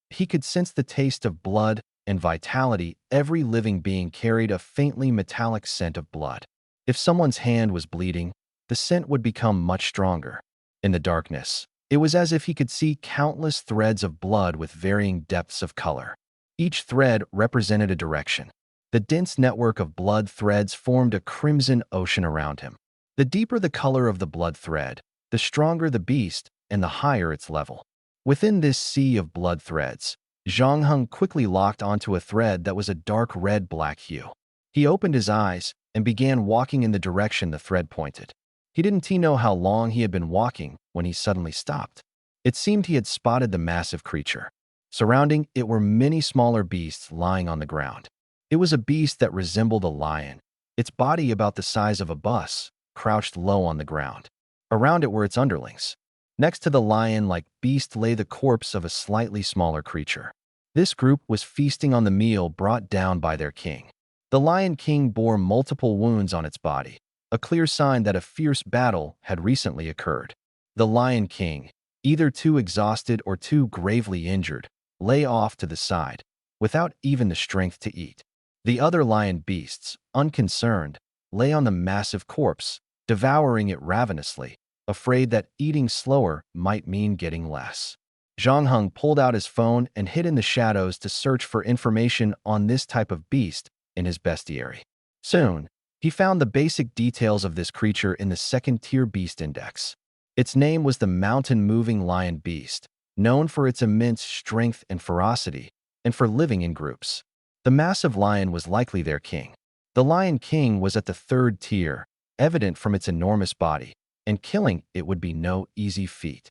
He could sense the taste of blood and vitality. Every living being carried a faintly metallic scent of blood. If someone's hand was bleeding, the scent would become much stronger. In the darkness, it was as if he could see countless threads of blood with varying depths of color. Each thread represented a direction. The dense network of blood threads formed a crimson ocean around him. The deeper the color of the blood thread, the stronger the beast and the higher its level. Within this sea of blood threads, Zhang Heng quickly locked onto a thread that was a dark red-black hue. He opened his eyes and began walking in the direction the thread pointed. He didn't know how long he had been walking when he suddenly stopped. It seemed he had spotted the massive creature. Surrounding it were many smaller beasts lying on the ground. It was a beast that resembled a lion, its body about the size of a bus, crouched low on the ground. Around it were its underlings. Next to the lion-like beast lay the corpse of a slightly smaller creature. This group was feasting on the meal brought down by their king. The Lion King bore multiple wounds on its body, a clear sign that a fierce battle had recently occurred. The Lion King, either too exhausted or too gravely injured, lay off to the side, without even the strength to eat. The other lion beasts, unconcerned, lay on the massive corpse, devouring it ravenously, afraid that eating slower might mean getting less. Zhang Heng pulled out his phone and hid in the shadows to search for information on this type of beast in his bestiary. Soon, he found the basic details of this creature in the second-tier beast index. Its name was the mountain-moving lion beast, known for its immense strength and ferocity, and for living in groups. The massive lion was likely their king. The Lion King was at the 3rd tier, evident from its enormous body, and killing it would be no easy feat.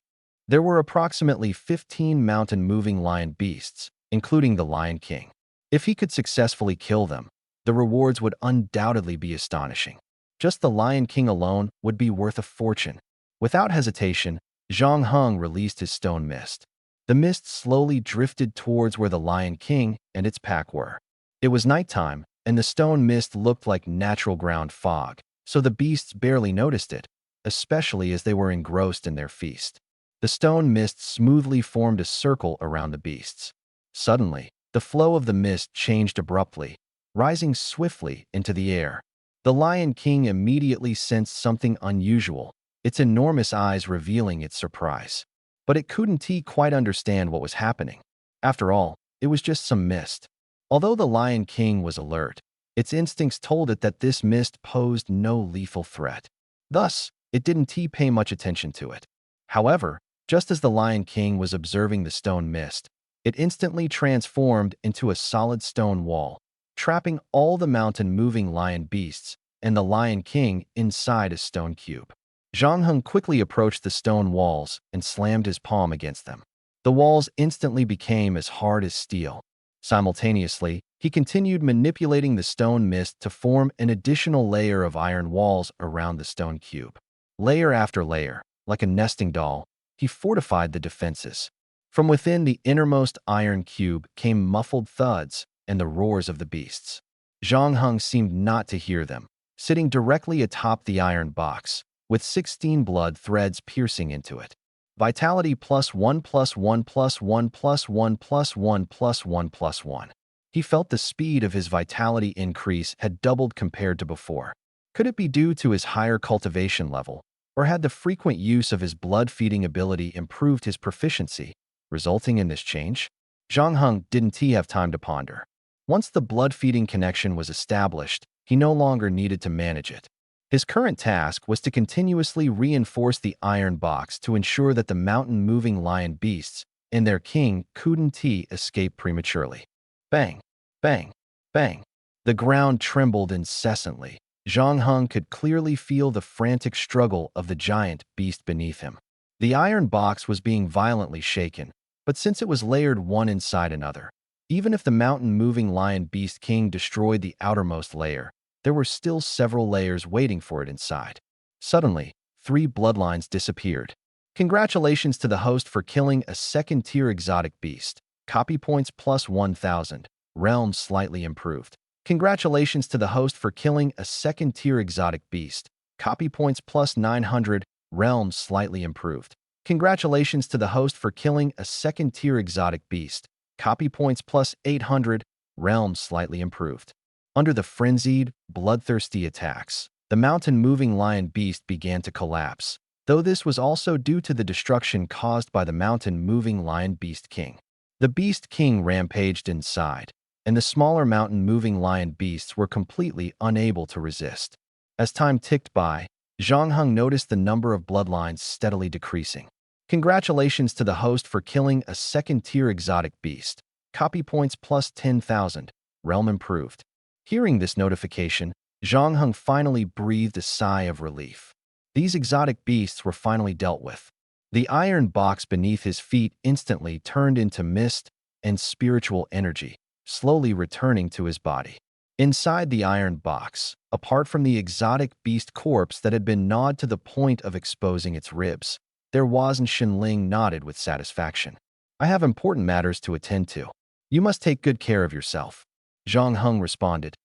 There were approximately 15 mountain-moving lion beasts, including the Lion King. If he could successfully kill them, the rewards would undoubtedly be astonishing. Just the Lion King alone would be worth a fortune. Without hesitation, Zhang Heng released his stone mist. The mist slowly drifted towards where the Lion King and its pack were. It was nighttime, and the stone mist looked like natural ground fog, so the beasts barely noticed it, especially as they were engrossed in their feast. The stone mist smoothly formed a circle around the beasts. Suddenly, the flow of the mist changed abruptly, rising swiftly into the air. The Lion King immediately sensed something unusual, its enormous eyes revealing its surprise. But it couldn't quite understand what was happening. After all, it was just some mist. Although the Lion King was alert, its instincts told it that this mist posed no lethal threat. Thus, it didn't pay much attention to it. However, just as the Lion King was observing the stone mist, it instantly transformed into a solid stone wall, trapping all the mountain-moving lion beasts and the Lion King inside a stone cube. Zhang Heng quickly approached the stone walls and slammed his palm against them. The walls instantly became as hard as steel. Simultaneously, he continued manipulating the stone mist to form an additional layer of iron walls around the stone cube. Layer after layer, like a nesting doll, he fortified the defenses. From within the innermost iron cube came muffled thuds and the roars of the beasts. Zhang Heng seemed not to hear them, sitting directly atop the iron box, with 16 blood threads piercing into it. Vitality +1 +1 +1 +1 +1 +1 +1. He felt the speed of his vitality increase had doubled compared to before. Could it be due to his higher cultivation level, or had the frequent use of his blood-feeding ability improved his proficiency, resulting in this change? Zhang Heng didn't have time to ponder. Once the blood-feeding connection was established, he no longer needed to manage it. His current task was to continuously reinforce the iron box to ensure that the mountain-moving lion beasts and their king couldn't escape prematurely. Bang, bang, bang. The ground trembled incessantly. Zhang Heng could clearly feel the frantic struggle of the giant beast beneath him. The iron box was being violently shaken, but since it was layered one inside another, even if the mountain-moving lion beast king destroyed the outermost layer, there were still several layers waiting for it inside. Suddenly, 3 bloodlines disappeared. Congratulations to the host for killing a second-tier exotic beast. Copy points plus 1,000. Realm slightly improved. Congratulations to the host for killing a second-tier exotic beast. Copy points plus 900. Realm slightly improved. Congratulations to the host for killing a second-tier exotic beast. Copy points plus 800. Realm slightly improved. Under the frenzied, bloodthirsty attacks, the mountain-moving lion beast began to collapse, though this was also due to the destruction caused by the mountain-moving lion beast king. The beast king rampaged inside, and the smaller mountain-moving lion beasts were completely unable to resist. As time ticked by, Zhang Heng noticed the number of bloodlines steadily decreasing. Congratulations to the host for killing a second-tier exotic beast. Copy points plus 10,000. Realm improved. Hearing this notification, Zhang Heng finally breathed a sigh of relief. These exotic beasts were finally dealt with. The iron box beneath his feet instantly turned into mist and spiritual energy, slowly returning to his body. Inside the iron box, apart from the exotic beast corpse that had been gnawed to the point of exposing its ribs, there was and Xinling nodded with satisfaction. I have important matters to attend to. You must take good care of yourself. Zhang Heng responded.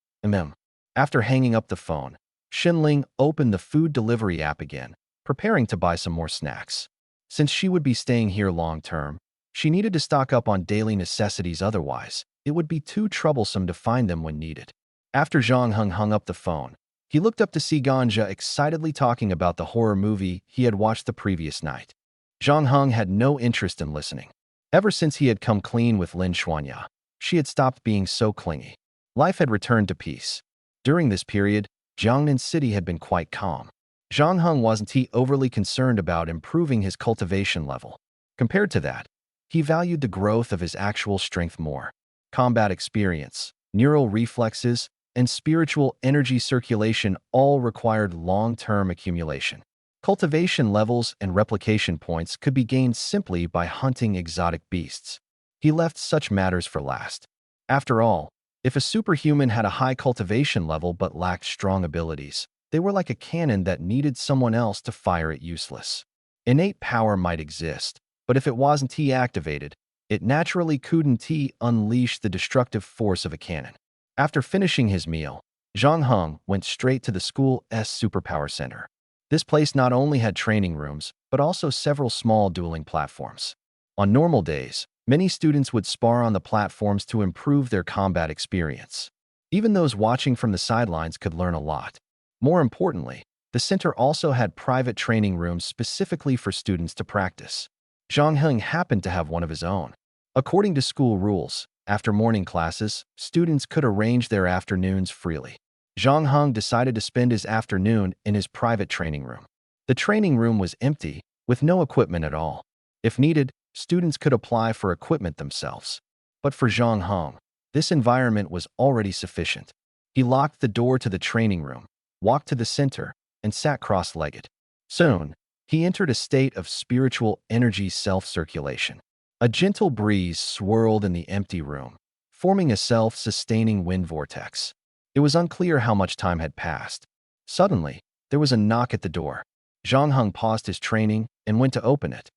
After hanging up the phone, Xinling opened the food delivery app again, preparing to buy some more snacks. Since she would be staying here long-term, she needed to stock up on daily necessities, otherwise it would be too troublesome to find them when needed. After Zhang Heng hung up the phone, he looked up to see Ganja excitedly talking about the horror movie he had watched the previous night. Zhang Heng had no interest in listening. Ever since he had come clean with Lin Xuanya, she had stopped being so clingy. Life had returned to peace. During this period, Jiangnan City had been quite calm. Zhang Heng wasn't overly concerned about improving his cultivation level. Compared to that, he valued the growth of his actual strength more. Combat experience, neural reflexes, and spiritual energy circulation all required long-term accumulation. Cultivation levels and replication points could be gained simply by hunting exotic beasts. He left such matters for last. After all, if a superhuman had a high cultivation level but lacked strong abilities, they were like a cannon that needed someone else to fire it useless. Innate power might exist, but if it wasn't activated, it naturally couldn't unleash the destructive force of a cannon. After finishing his meal, Zhang Heng went straight to the school's superpower center. This place not only had training rooms, but also several small dueling platforms. On normal days, many students would spar on the platforms to improve their combat experience. Even those watching from the sidelines could learn a lot. More importantly, the center also had private training rooms specifically for students to practice. Zhang Heng happened to have one of his own. According to school rules, after morning classes, students could arrange their afternoons freely. Zhang Heng decided to spend his afternoon in his private training room. The training room was empty, with no equipment at all. If needed, students could apply for equipment themselves. But for Zhang Heng, this environment was already sufficient. He locked the door to the training room, walked to the center, and sat cross-legged. Soon, he entered a state of spiritual energy self-circulation. A gentle breeze swirled in the empty room, forming a self-sustaining wind vortex. It was unclear how much time had passed. Suddenly, there was a knock at the door. Zhang Heng paused his training and went to open it.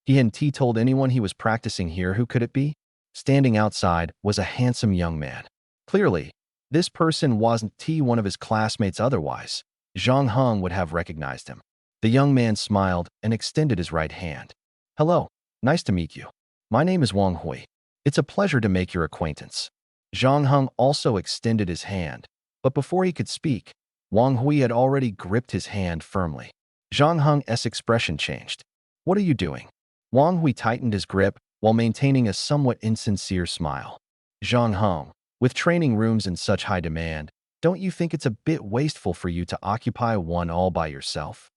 He hadn't told anyone he was practicing here. Who could it be? Standing outside was a handsome young man. Clearly, this person wasn't one of his classmates, otherwise Zhang Heng would have recognized him. The young man smiled and extended his right hand. Hello, nice to meet you. My name is Wang Hui. It's a pleasure to make your acquaintance. Zhang Heng also extended his hand, but before he could speak, Wang Hui had already gripped his hand firmly. Zhang Heng's expression changed. "What are you doing?" Wang Hui tightened his grip while maintaining a somewhat insincere smile. "Zhang Heng, with training rooms in such high demand, don't you think it's a bit wasteful for you to occupy one all by yourself?"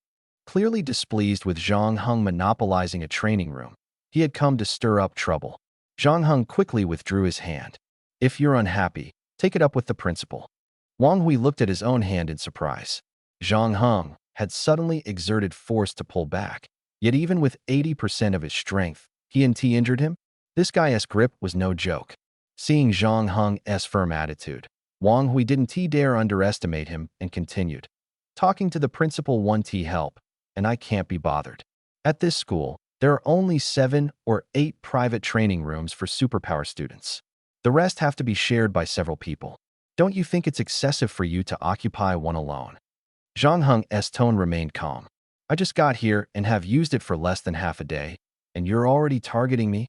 Clearly displeased with Zhang Heng monopolizing a training room, he had come to stir up trouble. Zhang Heng quickly withdrew his hand. "If you're unhappy, take it up with the principal." Wang Hui looked at his own hand in surprise. Zhang Heng had suddenly exerted force to pull back, yet even with 80% of his strength, he injured him? This guy's grip was no joke. Seeing Zhang Heng's firm attitude, Wang Hui didn't dare underestimate him and continued. "Talking to the principal won't help, and I can't be bothered. At this school, there are only 7 or 8 private training rooms for superpower students. The rest have to be shared by several people. Don't you think it's excessive for you to occupy one alone?" Zhang Heng's tone remained calm. "I just got here and have used it for less than half a day, and you're already targeting me?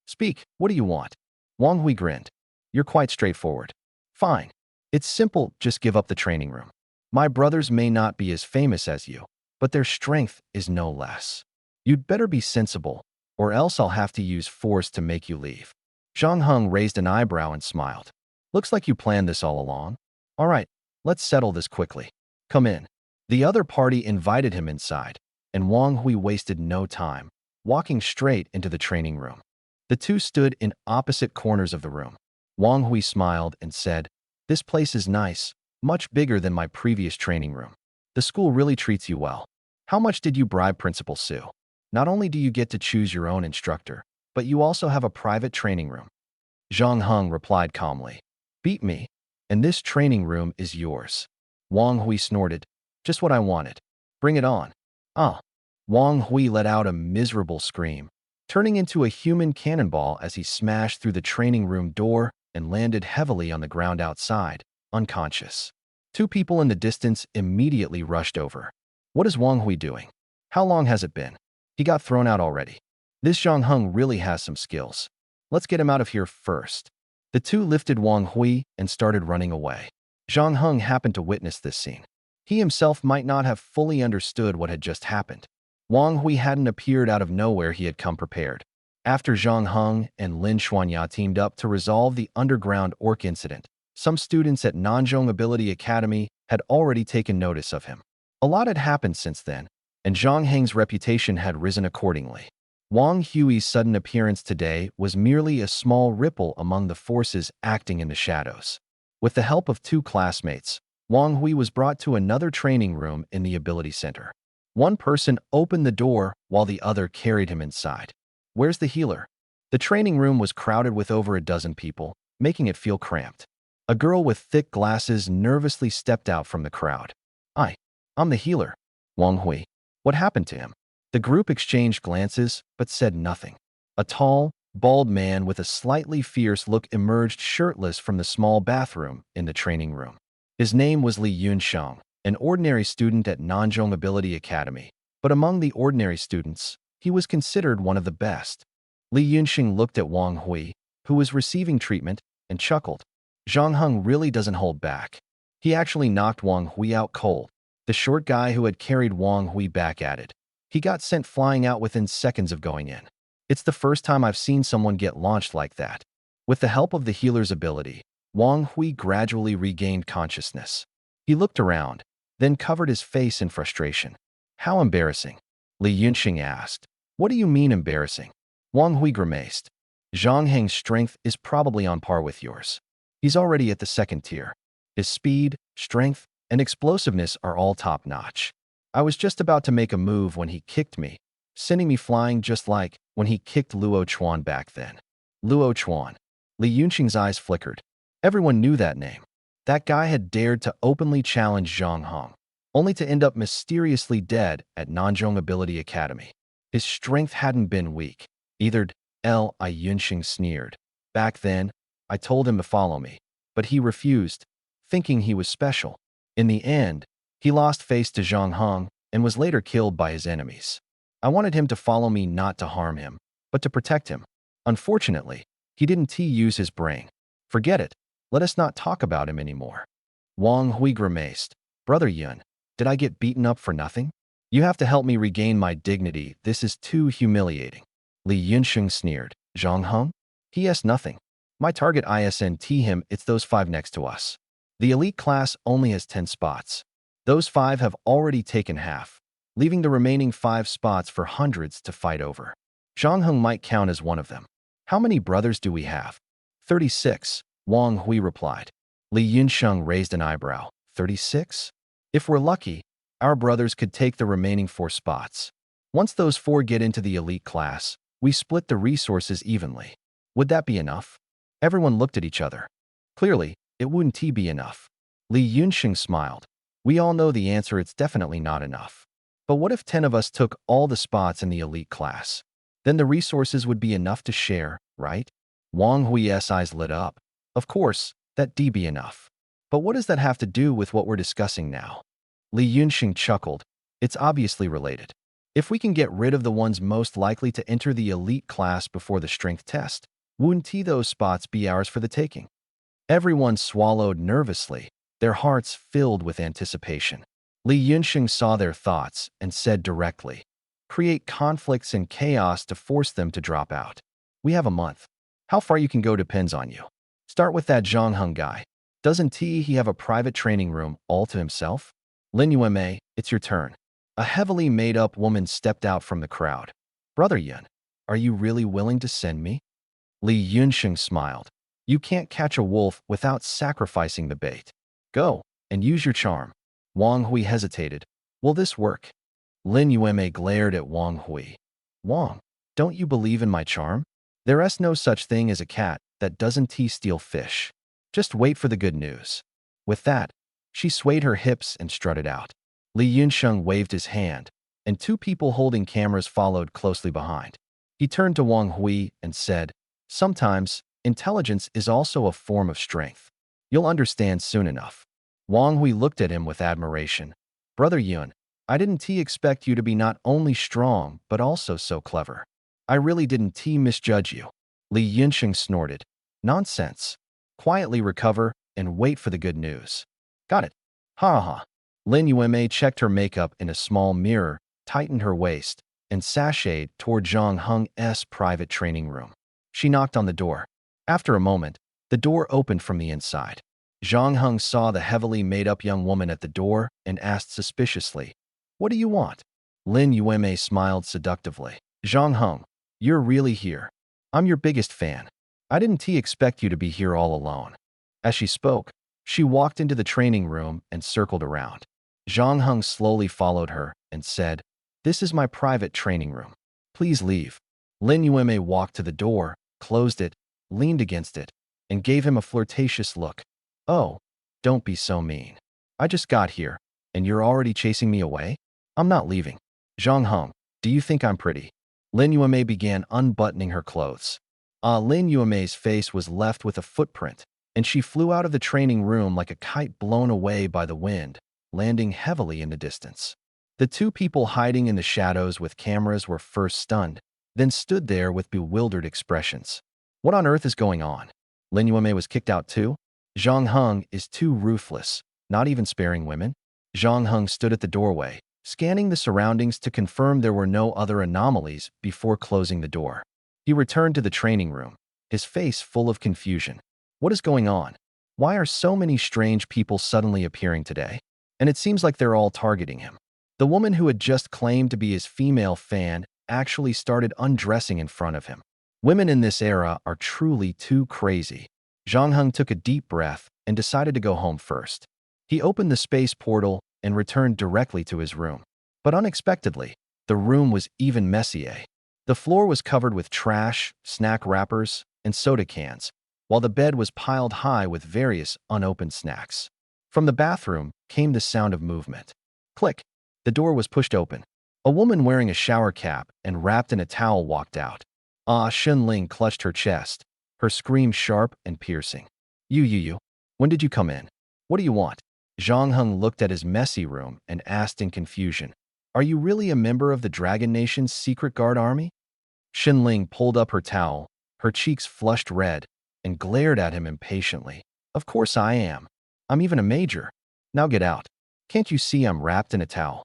Speak, what do you want?" Wang Hui grinned. "You're quite straightforward. Fine. It's simple, just give up the training room. My brothers may not be as famous as you, but their strength is no less. You'd better be sensible, or else I'll have to use force to make you leave." Zhang Heng raised an eyebrow and smiled. "Looks like you planned this all along. All right, let's settle this quickly. Come in." The other party invited him inside, and Wang Hui wasted no time, walking straight into the training room. The two stood in opposite corners of the room. Wang Hui smiled and said, "This place is nice, much bigger than my previous training room. The school really treats you well. How much did you bribe Principal Su? Not only do you get to choose your own instructor, but you also have a private training room." Zhang Heng replied calmly, "Beat me, and this training room is yours." Wang Hui snorted, "Just what I wanted. Bring it on." "Ah!" Wang Hui let out a miserable scream, turning into a human cannonball as he smashed through the training room door and landed heavily on the ground outside, unconscious. Two people in the distance immediately rushed over. "What is Wang Hui doing? How long has it been? He got thrown out already. This Zhang Heng really has some skills. Let's get him out of here first." The two lifted Wang Hui and started running away. Zhang Heng happened to witness this scene. He himself might not have fully understood what had just happened. Wang Hui hadn't appeared out of nowhere, he had come prepared. After Zhang Heng and Lin Xuanya teamed up to resolve the underground orc incident, some students at Nanzhong Ability Academy had already taken notice of him. A lot had happened since then, and Zhang Heng's reputation had risen accordingly. Wang Hui's sudden appearance today was merely a small ripple among the forces acting in the shadows. With the help of 2 classmates, Wang Hui was brought to another training room in the Ability Center. One person opened the door while the other carried him inside. "Where's the healer?" The training room was crowded with over a dozen people, making it feel cramped. A girl with thick glasses nervously stepped out from the crowd. I'm the healer." "Wang Hui. What happened to him?" The group exchanged glances, but said nothing. A tall, bald man with a slightly fierce look emerged shirtless from the small bathroom in the training room. His name was Li Yunsheng, an ordinary student at Nanzhong Ability Academy, but among the ordinary students, he was considered one of the best. Li Yunsheng looked at Wang Hui, who was receiving treatment, and chuckled. Zhang Heng really doesn't hold back. He actually knocked Wang Hui out cold. The short guy who had carried Wang Hui back added. He got sent flying out within seconds of going in. "It's the first time I've seen someone get launched like that." With the help of the healer's ability, Wang Hui gradually regained consciousness. He looked around, then covered his face in frustration. "How embarrassing?" Li Yunxing asked. "What do you mean embarrassing?" Wang Hui grimaced. "Zhang Heng's strength is probably on par with yours. He's already at the 2nd tier. His speed, strength, and explosiveness are all top-notch. I was just about to make a move when he kicked me, sending me flying just like when he kicked Luo Chuan back then." Luo Chuan. Li Yunxing's eyes flickered. Everyone knew that name. That guy had dared to openly challenge Zhang Heng, only to end up mysteriously dead at Nanzhong Ability Academy. His strength hadn't been weak. Either. Li Yunxing sneered. "Back then, I told him to follow me, but he refused, thinking he was special. In the end, he lost face to Zhang Heng and was later killed by his enemies. I wanted him to follow me not to harm him, but to protect him. Unfortunately, he didn't use his brain. Forget it. Let us not talk about him anymore. Wang Hui grimaced. Brother Yun, did I get beaten up for nothing? You have to help me regain my dignity. This is too humiliating. Li Yunsheng sneered. Zhang Heng? He has nothing. My target ISNT him, it's those 5 next to us. The elite class only has 10 spots. Those 5 have already taken half, leaving the remaining 5 spots for hundreds to fight over. Zhang Heng might count as one of them. How many brothers do we have? 36, Wang Hui replied. Li Yunsheng raised an eyebrow. 36? If we're lucky, our brothers could take the remaining 4 spots. Once those 4 get into the elite class, we split the resources evenly. Would that be enough? Everyone looked at each other. Clearly, it wouldn't be enough. Li Yunsheng smiled. We all know the answer, it's definitely not enough. But what if 10 of us took all the spots in the elite class? Then the resources would be enough to share, right? Wang Hui's eyes lit up. Of course, that'd be enough. But what does that have to do with what we're discussing now? Li Yunsheng chuckled. It's obviously related. If we can get rid of the ones most likely to enter the elite class before the strength test, wouldn't those spots be ours for the taking? Everyone swallowed nervously, their hearts filled with anticipation. Li Yunsheng saw their thoughts and said directly, create conflicts and chaos to force them to drop out. We have a month. How far you can go depends on you. Start with that Zhang Heng guy. Doesn't he have a private training room all to himself? Lin Yueme, it's your turn. A heavily made-up woman stepped out from the crowd. Brother Yun, are you really willing to send me? Li Yunsheng smiled. You can't catch a wolf without sacrificing the bait. Go, and use your charm. Wang Hui hesitated. Will this work? Lin Yueme glared at Wang Hui. Wang, don't you believe in my charm? There is no such thing as a cat that doesn't steal fish. Just wait for the good news. With that, she swayed her hips and strutted out. Li Yunsheng waved his hand, and 2 people holding cameras followed closely behind. He turned to Wang Hui and said, sometimes, intelligence is also a form of strength. You'll understand soon enough. Wang Hui looked at him with admiration. Brother Yun, I didn't expect you to be not only strong, but also so clever. I really didn't misjudge you. Li Yunsheng snorted. Nonsense. Quietly recover and wait for the good news. Got it. Ha ha. Lin Yueme checked her makeup in a small mirror, tightened her waist, and sashayed toward Zhang Heng's private training room. She knocked on the door. After a moment, the door opened from the inside. Zhang Heng saw the heavily made-up young woman at the door and asked suspiciously, What do you want? Lin Yueme smiled seductively. Zhang Heng, you're really here. I'm your biggest fan. I didn't expect you to be here all alone. As she spoke, she walked into the training room and circled around. Zhang Heng slowly followed her and said, This is my private training room. Please leave. Lin Yueme walked to the door, closed it, leaned against it, and gave him a flirtatious look. Oh, don't be so mean. I just got here, and you're already chasing me away? I'm not leaving. Zhang Heng, do you think I'm pretty? Lin Yueme began unbuttoning her clothes. Lin Yueme's face was left with a footprint, and she flew out of the training room like a kite blown away by the wind, landing heavily in the distance. The 2 people hiding in the shadows with cameras were first stunned, then stood there with bewildered expressions. What on earth is going on? Lin Yueme was kicked out too? Zhang Heng is too ruthless, not even sparing women? Zhang Heng stood at the doorway, scanning the surroundings to confirm there were no other anomalies before closing the door. He returned to the training room, his face full of confusion. What is going on? Why are so many strange people suddenly appearing today? And it seems like they're all targeting him. The woman who had just claimed to be his female fan actually started undressing in front of him. Women in this era are truly too crazy. Zhang Heng took a deep breath and decided to go home first. He opened the space portal and returned directly to his room. But unexpectedly, the room was even messier. The floor was covered with trash, snack wrappers, and soda cans, while the bed was piled high with various unopened snacks. From the bathroom came the sound of movement. Click. The door was pushed open. A woman wearing a shower cap and wrapped in a towel walked out. Shenling clutched her chest, her scream sharp and piercing. You, when did you come in? What do you want? Zhang Heng looked at his messy room and asked in confusion, Are you really a member of the Dragon Nation's secret guard army? Shenling pulled up her towel, her cheeks flushed red, and glared at him impatiently. Of course I am. I'm even a major. Now get out. Can't you see I'm wrapped in a towel?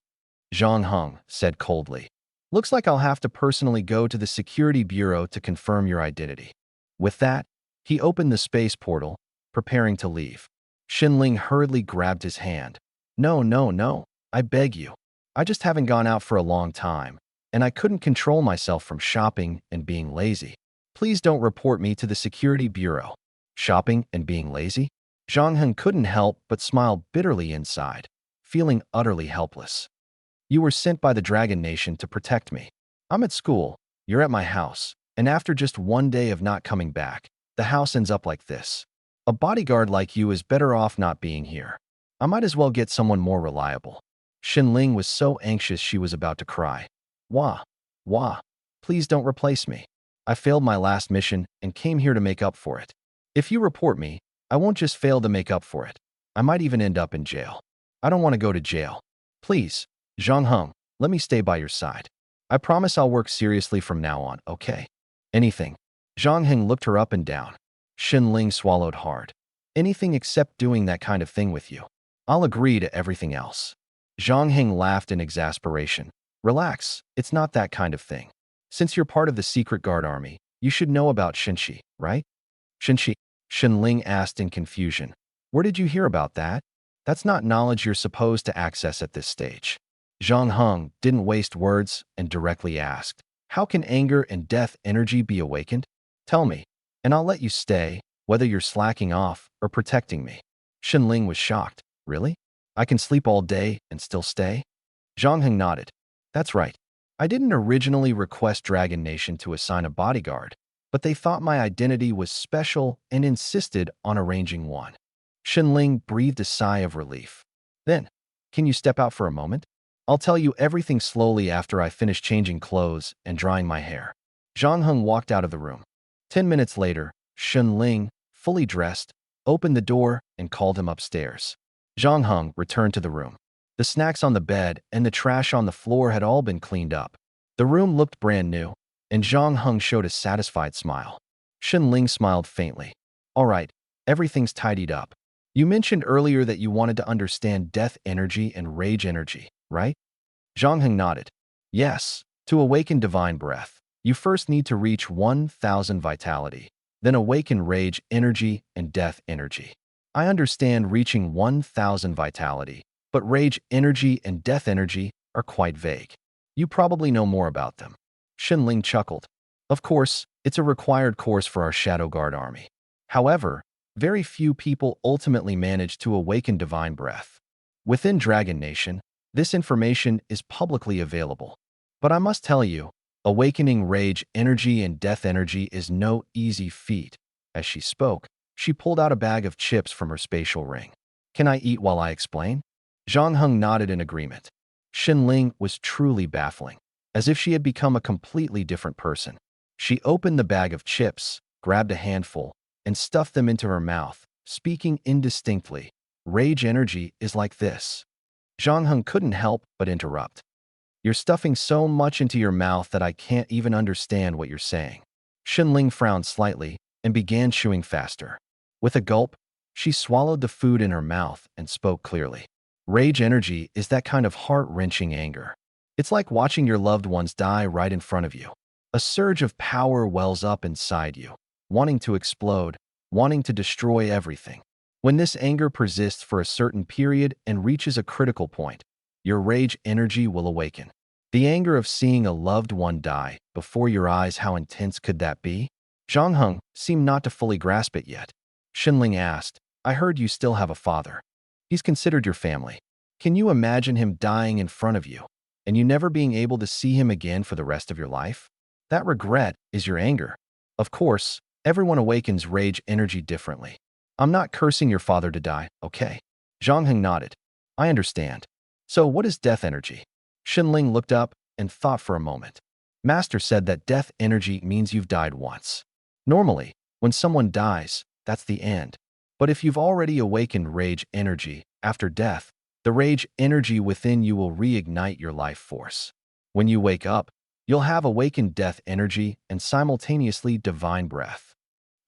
Zhang Heng said coldly. Looks like I'll have to personally go to the security bureau to confirm your identity. With that, he opened the space portal, preparing to leave. Xinling hurriedly grabbed his hand. No, no, no. I beg you. I just haven't gone out for a long time, and I couldn't control myself from shopping and being lazy. Please don't report me to the security bureau. Shopping and being lazy? Zhang Heng couldn't help but smile bitterly inside, feeling utterly helpless. You were sent by the Dragon Nation to protect me. I'm at school, you're at my house, and after just one day of not coming back, the house ends up like this. A bodyguard like you is better off not being here. I might as well get someone more reliable. Xinling was so anxious she was about to cry. Wah, wah, please don't replace me. I failed my last mission and came here to make up for it. If you report me, I won't just fail to make up for it. I might even end up in jail. I don't want to go to jail. Please, Zhang Heng, let me stay by your side. I promise I'll work seriously from now on, okay? Anything. Zhang Heng looked her up and down. Xinling swallowed hard. Anything except doing that kind of thing with you. I'll agree to everything else. Zhang Heng laughed in exasperation. Relax, it's not that kind of thing. Since you're part of the secret guard army, you should know about Shinshi, right? Shinshi? Xinling asked in confusion. Where did you hear about that? That's not knowledge you're supposed to access at this stage. Zhang Heng didn't waste words and directly asked, how can anger and death energy be awakened? Tell me, and I'll let you stay, whether you're slacking off or protecting me. Xinling was shocked. Really? I can sleep all day and still stay? Zhang Heng nodded. That's right. I didn't originally request Dragon Nation to assign a bodyguard, but they thought my identity was special and insisted on arranging one. Xinling breathed a sigh of relief. Then, can you step out for a moment? I'll tell you everything slowly after I finish changing clothes and drying my hair. Zhang Heng walked out of the room. 10 minutes later, Xinling, fully dressed, opened the door and called him upstairs. Zhang Heng returned to the room. The snacks on the bed and the trash on the floor had all been cleaned up. The room looked brand new, and Zhang Heng showed a satisfied smile. Xinling smiled faintly. All right, everything's tidied up. You mentioned earlier that you wanted to understand death energy and rage energy, right? Zhang Heng nodded. Yes, to awaken divine breath, you first need to reach 1,000 vitality, then awaken rage energy and death energy. I understand reaching 1,000 vitality, but rage energy and death energy are quite vague. You probably know more about them. Xinling chuckled. Of course, it's a required course for our Shadow Guard army. However, very few people ultimately manage to awaken divine breath. Within Dragon Nation, this information is publicly available. But I must tell you, awakening rage energy and death energy is no easy feat. As she spoke, she pulled out a bag of chips from her spatial ring. Can I eat while I explain? Zhang Heng nodded in agreement. Xinling was truly baffling, as if she had become a completely different person. She opened the bag of chips, grabbed a handful, and stuffed them into her mouth, speaking indistinctly. Rage energy is like this. Zhang Heng couldn't help but interrupt. You're stuffing so much into your mouth that I can't even understand what you're saying. Xinling frowned slightly and began chewing faster. With a gulp, she swallowed the food in her mouth and spoke clearly. Rage energy is that kind of heart-wrenching anger. It's like watching your loved ones die right in front of you. A surge of power wells up inside you, wanting to explode, wanting to destroy everything. When this anger persists for a certain period and reaches a critical point, your rage energy will awaken. The anger of seeing a loved one die before your eyes, how intense could that be? Zhang Heng seemed not to fully grasp it yet. Xinling asked, I heard you still have a father. He's considered your family. Can you imagine him dying in front of you, and you never being able to see him again for the rest of your life? That regret is your anger. Of course, everyone awakens rage energy differently. I'm not cursing your father to die, okay? Zhang Heng nodded. I understand. So what is death energy? Xinling looked up and thought for a moment. Master said that death energy means you've died once. Normally, when someone dies, that's the end. But if you've already awakened rage energy, after death, the rage energy within you will reignite your life force. When you wake up, you'll have awakened death energy and simultaneously divine breath.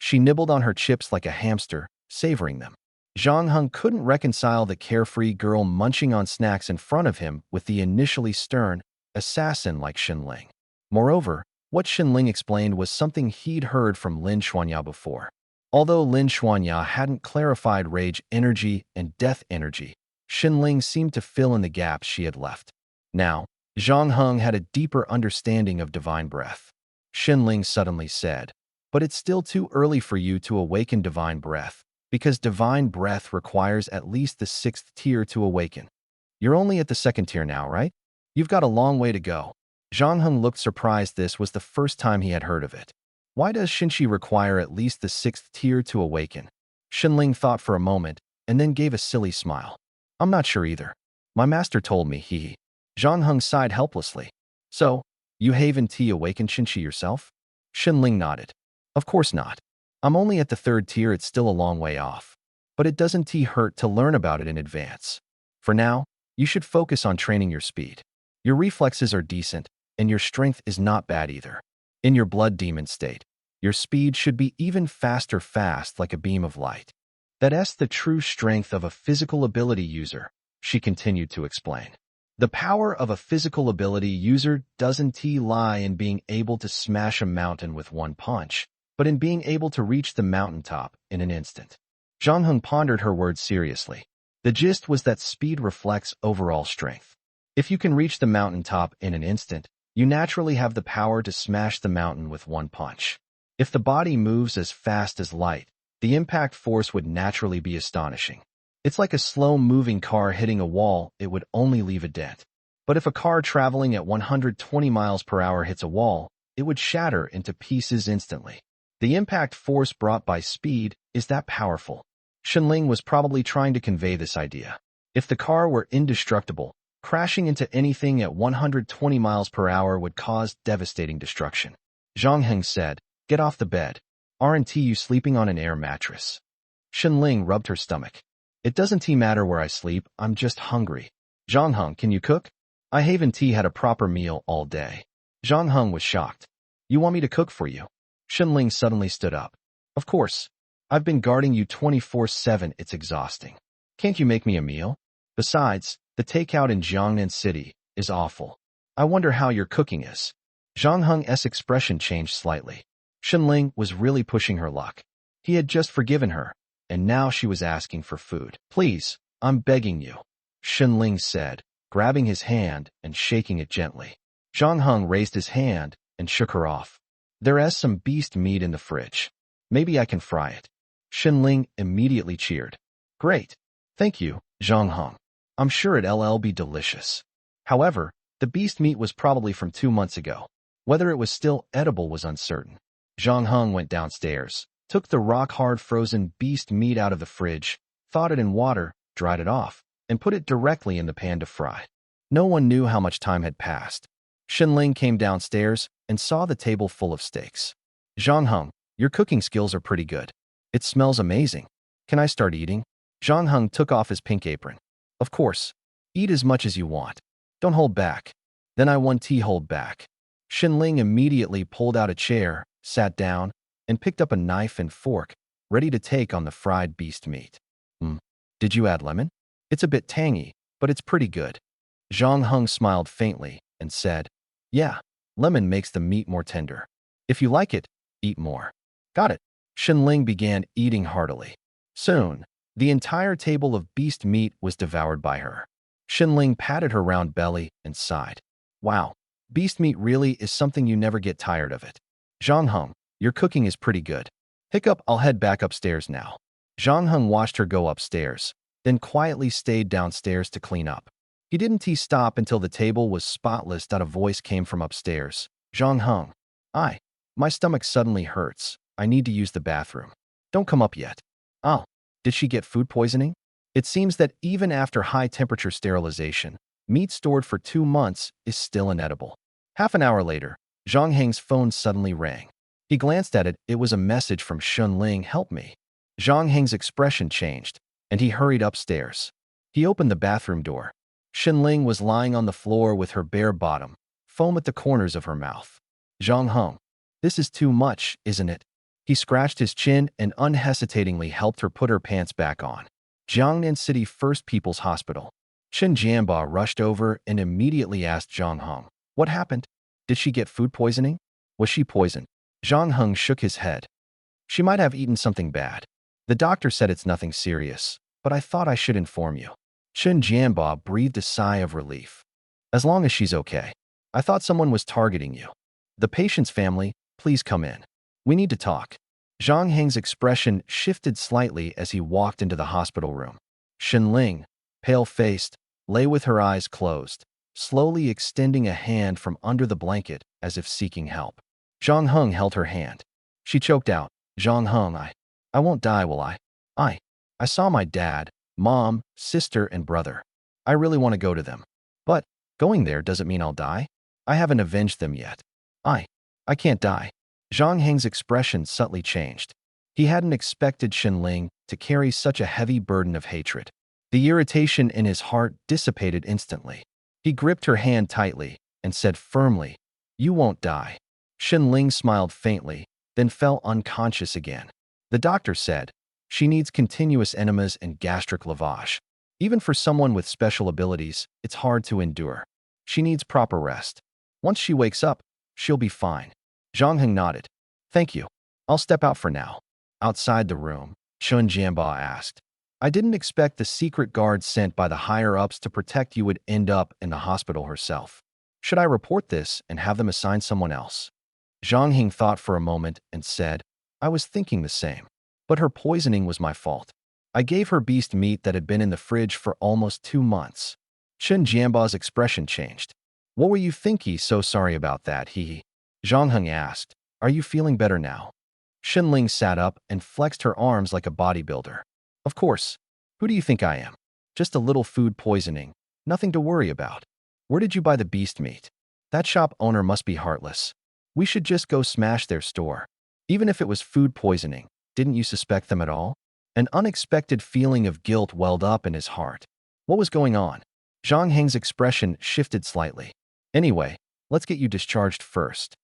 She nibbled on her chips like a hamster, savoring them. Zhang Heng couldn't reconcile the carefree girl munching on snacks in front of him with the initially stern assassin like Xinling. Moreover, what Xinling explained was something he'd heard from Lin Xuanya before. Although Lin Xuanya hadn't clarified rage energy and death energy, Xinling seemed to fill in the gaps she had left. Now, Zhang Heng had a deeper understanding of divine breath. Xinling suddenly said, "But it's still too early for you to awaken divine breath, because divine breath requires at least the 6th tier to awaken. You're only at the 2nd tier now, right? You've got a long way to go." Zhang Heng looked surprised. This was the first time he had heard of it. Why does Xinshi require at least the 6th tier to awaken? Xinling thought for a moment, and then gave a silly smile. "I'm not sure either. My master told me, he." Zhang Heng sighed helplessly. "So, you haven't awakened Xinshi yourself?" Xinling nodded. "Of course not. I'm only at the 3rd tier. It's still a long way off. But it doesn't hurt to learn about it in advance. For now, you should focus on training your speed. Your reflexes are decent, and your strength is not bad either. In your blood demon state, your speed should be even faster, fast like a beam of light. That's the true strength of a physical ability user," she continued to explain. "The power of a physical ability user doesn't lie in being able to smash a mountain with one punch, but in being able to reach the mountaintop in an instant." Zhang Heng pondered her words seriously. The gist was that speed reflects overall strength. If you can reach the mountaintop in an instant, you naturally have the power to smash the mountain with one punch. If the body moves as fast as light, the impact force would naturally be astonishing. It's like a slow-moving car hitting a wall, it would only leave a dent. But if a car traveling at 120 miles per hour hits a wall, it would shatter into pieces instantly. The impact force brought by speed is that powerful. Xinling was probably trying to convey this idea. If the car were indestructible, crashing into anything at 120 miles per hour would cause devastating destruction. Zhang Heng said, "Get off the bed. Aren't you sleeping on an air mattress?" Xinling rubbed her stomach. "It doesn't matter where I sleep, I'm just hungry." "Zhang Heng, can you cook? I haven't had a proper meal all day." Zhang Heng was shocked. "You want me to cook for you?" Xinling suddenly stood up. "Of course. I've been guarding you 24/7, it's exhausting. Can't you make me a meal? Besides, the takeout in Jiangnan City is awful. I wonder how your cooking is." Zhang Heng's expression changed slightly. Xinling was really pushing her luck. He had just forgiven her, and now she was asking for food. "Please, I'm begging you," Xinling said, grabbing his hand and shaking it gently. Zhang Heng raised his hand and shook her off. "There's some beast meat in the fridge. Maybe I can fry it." Xinling immediately cheered. "Great. Thank you, Zhang Heng. I'm sure it'll be delicious." However, the beast meat was probably from 2 months ago. Whether it was still edible was uncertain. Zhang Heng went downstairs, took the rock-hard frozen beast meat out of the fridge, thawed it in water, dried it off, and put it directly in the pan to fry. No one knew how much time had passed. Xinling came downstairs and saw the table full of steaks. "Zhang Heng, your cooking skills are pretty good. It smells amazing. Can I start eating?" Zhang Heng took off his pink apron. "Of course. Eat as much as you want. Don't hold back." "Then I want to hold back." Xinling immediately pulled out a chair, sat down, and picked up a knife and fork, ready to take on the fried beast meat. Did you add lemon? It's a bit tangy, but it's pretty good." Zhang Heng smiled faintly and said, "Yeah, lemon makes the meat more tender. If you like it, eat more." "Got it." Xinling began eating heartily. Soon, the entire table of beast meat was devoured by her. Xinling patted her round belly and sighed. "Wow, beast meat really is something you never get tired of it. Zhang Heng, your cooking is pretty good." "Hiccup, I'll head back upstairs now." Zhang Heng watched her go upstairs, then quietly stayed downstairs to clean up. He didn't stop until the table was spotless. A voice came from upstairs. "Zhang Heng. My stomach suddenly hurts. I need to use the bathroom." "Don't come up yet." "Oh, did she get food poisoning?" It seems that even after high-temperature sterilization, meat stored for 2 months is still inedible. Half an hour later, Zhang Heng's phone suddenly rang. He glanced at it. It was a message from Xunling, "Help me." Zhang Heng's expression changed, and he hurried upstairs. He opened the bathroom door. Xunling was lying on the floor with her bare bottom, foam at the corners of her mouth. "Zhang Heng, this is too much, isn't it?" He scratched his chin and unhesitatingly helped her put her pants back on. Jiangnan City First People's Hospital. Chen Jianba rushed over and immediately asked Zhang Heng, "What happened? Did she get food poisoning? Was she poisoned?" Zhang Heng shook his head. "She might have eaten something bad. The doctor said it's nothing serious, but I thought I should inform you." Chen Jianba breathed a sigh of relief. "As long as she's okay. I thought someone was targeting you. The patient's family, please come in. We need to talk." Zhang Heng's expression shifted slightly as he walked into the hospital room. Shenling, pale-faced, lay with her eyes closed, slowly extending a hand from under the blanket as if seeking help. Zhang Heng held her hand. She choked out, "Zhang Heng, I won't die, will I? I saw my dad, mom, sister, and brother. I really want to go to them. But going there doesn't mean I'll die. I haven't avenged them yet. I can't die." Zhang Heng's expression subtly changed. He hadn't expected Shenling to carry such a heavy burden of hatred. The irritation in his heart dissipated instantly. He gripped her hand tightly and said firmly, "You won't die." Shenling smiled faintly, then fell unconscious again. The doctor said, "She needs continuous enemas and gastric lavage. Even for someone with special abilities, it's hard to endure. She needs proper rest. Once she wakes up, she'll be fine." Zhang Heng nodded. "Thank you. I'll step out for now." Outside the room, Chen Jianba asked, "I didn't expect the secret guard sent by the higher-ups to protect you would end up in the hospital herself. Should I report this and have them assign someone else?" Zhang Heng thought for a moment and said, "I was thinking the same. But her poisoning was my fault. I gave her beast meat that had been in the fridge for almost 2 months." Chen Jianba's expression changed. "What were you thinking? So sorry about that, he." Zhang Heng asked, "Are you feeling better now?" Shenling sat up and flexed her arms like a bodybuilder. "Of course. Who do you think I am? Just a little food poisoning. Nothing to worry about. Where did you buy the beast meat? That shop owner must be heartless. We should just go smash their store. Even if it was food poisoning, didn't you suspect them at all?" An unexpected feeling of guilt welled up in his heart. What was going on? Zhang Heng's expression shifted slightly. "Anyway, let's get you discharged first."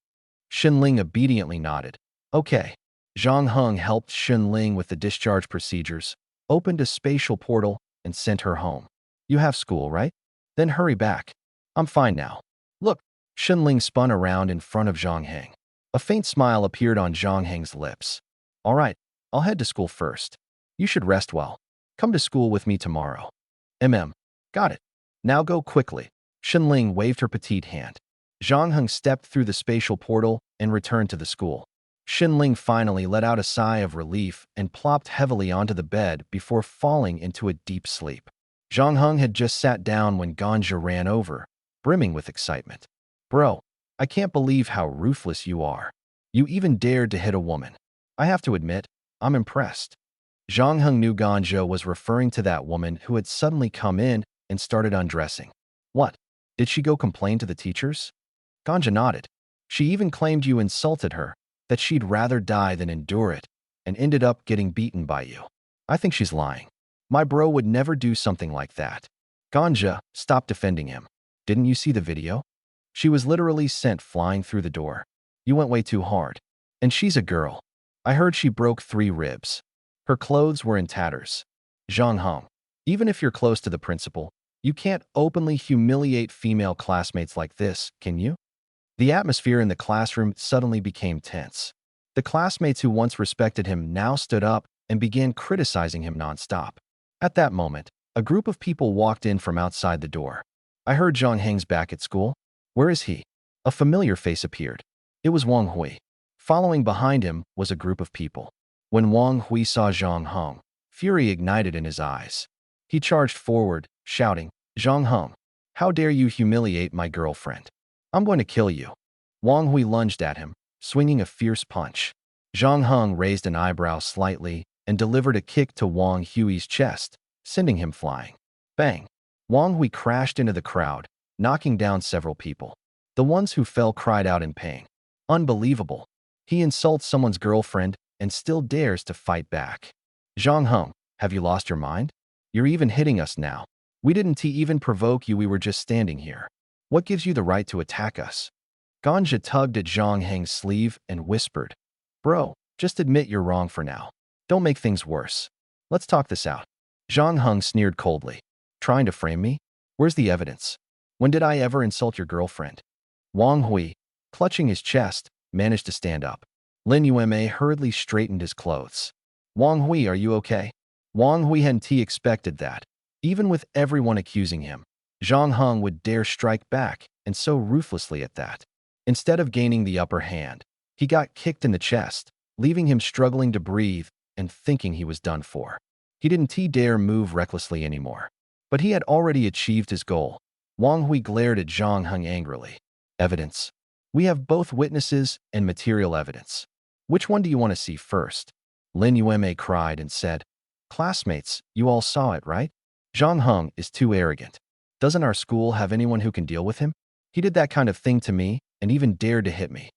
Shenling obediently nodded. "Okay." Zhang Heng helped Shenling with the discharge procedures, opened a spatial portal, and sent her home. "You have school, right? Then hurry back. I'm fine now. Look." Shenling spun around in front of Zhang Heng. A faint smile appeared on Zhang Heng's lips. "All right, I'll head to school first. You should rest well. Come to school with me tomorrow." Got it. Now go quickly." Shenling waved her petite hand. Zhang Heng stepped through the spatial portal and returned to the school. Shenling finally let out a sigh of relief and plopped heavily onto the bed before falling into a deep sleep. Zhang Heng had just sat down when Ganja ran over, brimming with excitement. "Bro, I can't believe how ruthless you are. You even dared to hit a woman. I have to admit, I'm impressed." Zhang Heng knew Ganja was referring to that woman who had suddenly come in and started undressing. "What? Did she go complain to the teachers?" Ganja nodded. "She even claimed you insulted her, that she'd rather die than endure it, and ended up getting beaten by you. I think she's lying. My bro would never do something like that." Ganja, stop defending him. "Didn't you see the video? She was literally sent flying through the door. You went way too hard. And she's a girl. I heard she broke 3 ribs. Her clothes were in tatters." Zhang Heng, even if you're close to the principal, you can't openly humiliate female classmates like this, can you? The atmosphere in the classroom suddenly became tense. The classmates who once respected him now stood up and began criticizing him nonstop. At that moment, a group of people walked in from outside the door. "I heard Zhang Heng's back at school. Where is he?" A familiar face appeared. It was Wang Hui. Following behind him was a group of people. When Wang Hui saw Zhang Heng, fury ignited in his eyes. He charged forward, shouting, "Zhang Heng, how dare you humiliate my girlfriend? I'm going to kill you." Wang Hui lunged at him, swinging a fierce punch. Zhang Heng raised an eyebrow slightly and delivered a kick to Wang Hui's chest, sending him flying. Bang! Wang Hui crashed into the crowd, knocking down several people. The ones who fell cried out in pain. Unbelievable. He insults someone's girlfriend and still dares to fight back. "Zhang Heng, have you lost your mind? You're even hitting us now. We didn't even provoke you, we were just standing here. What gives you the right to attack us?" Ganja tugged at Zhang Heng's sleeve and whispered, "Bro, Just admit you're wrong for now. Don't make things worse. Let's talk this out. Zhang Heng sneered coldly. Trying to frame me? Where's the evidence? When did I ever insult your girlfriend? Wang Hui, clutching his chest, managed to stand up. Lin Yueme hurriedly straightened his clothes. Wang Hui, are you okay? Wang Hui hadn't expected that. Even with everyone accusing him, Zhang Heng would dare strike back, and so ruthlessly at that. Instead of gaining the upper hand, he got kicked in the chest, leaving him struggling to breathe and thinking he was done for. He didn't dare move recklessly anymore. But he had already achieved his goal. Wang Hui glared at Zhang Heng angrily. Evidence. We have both witnesses and material evidence. Which one do you want to see first? Lin Yueme cried and said, Classmates, you all saw it, right? Zhang Heng is too arrogant. Doesn't our school have anyone who can deal with him? He did that kind of thing to me and even dared to hit me.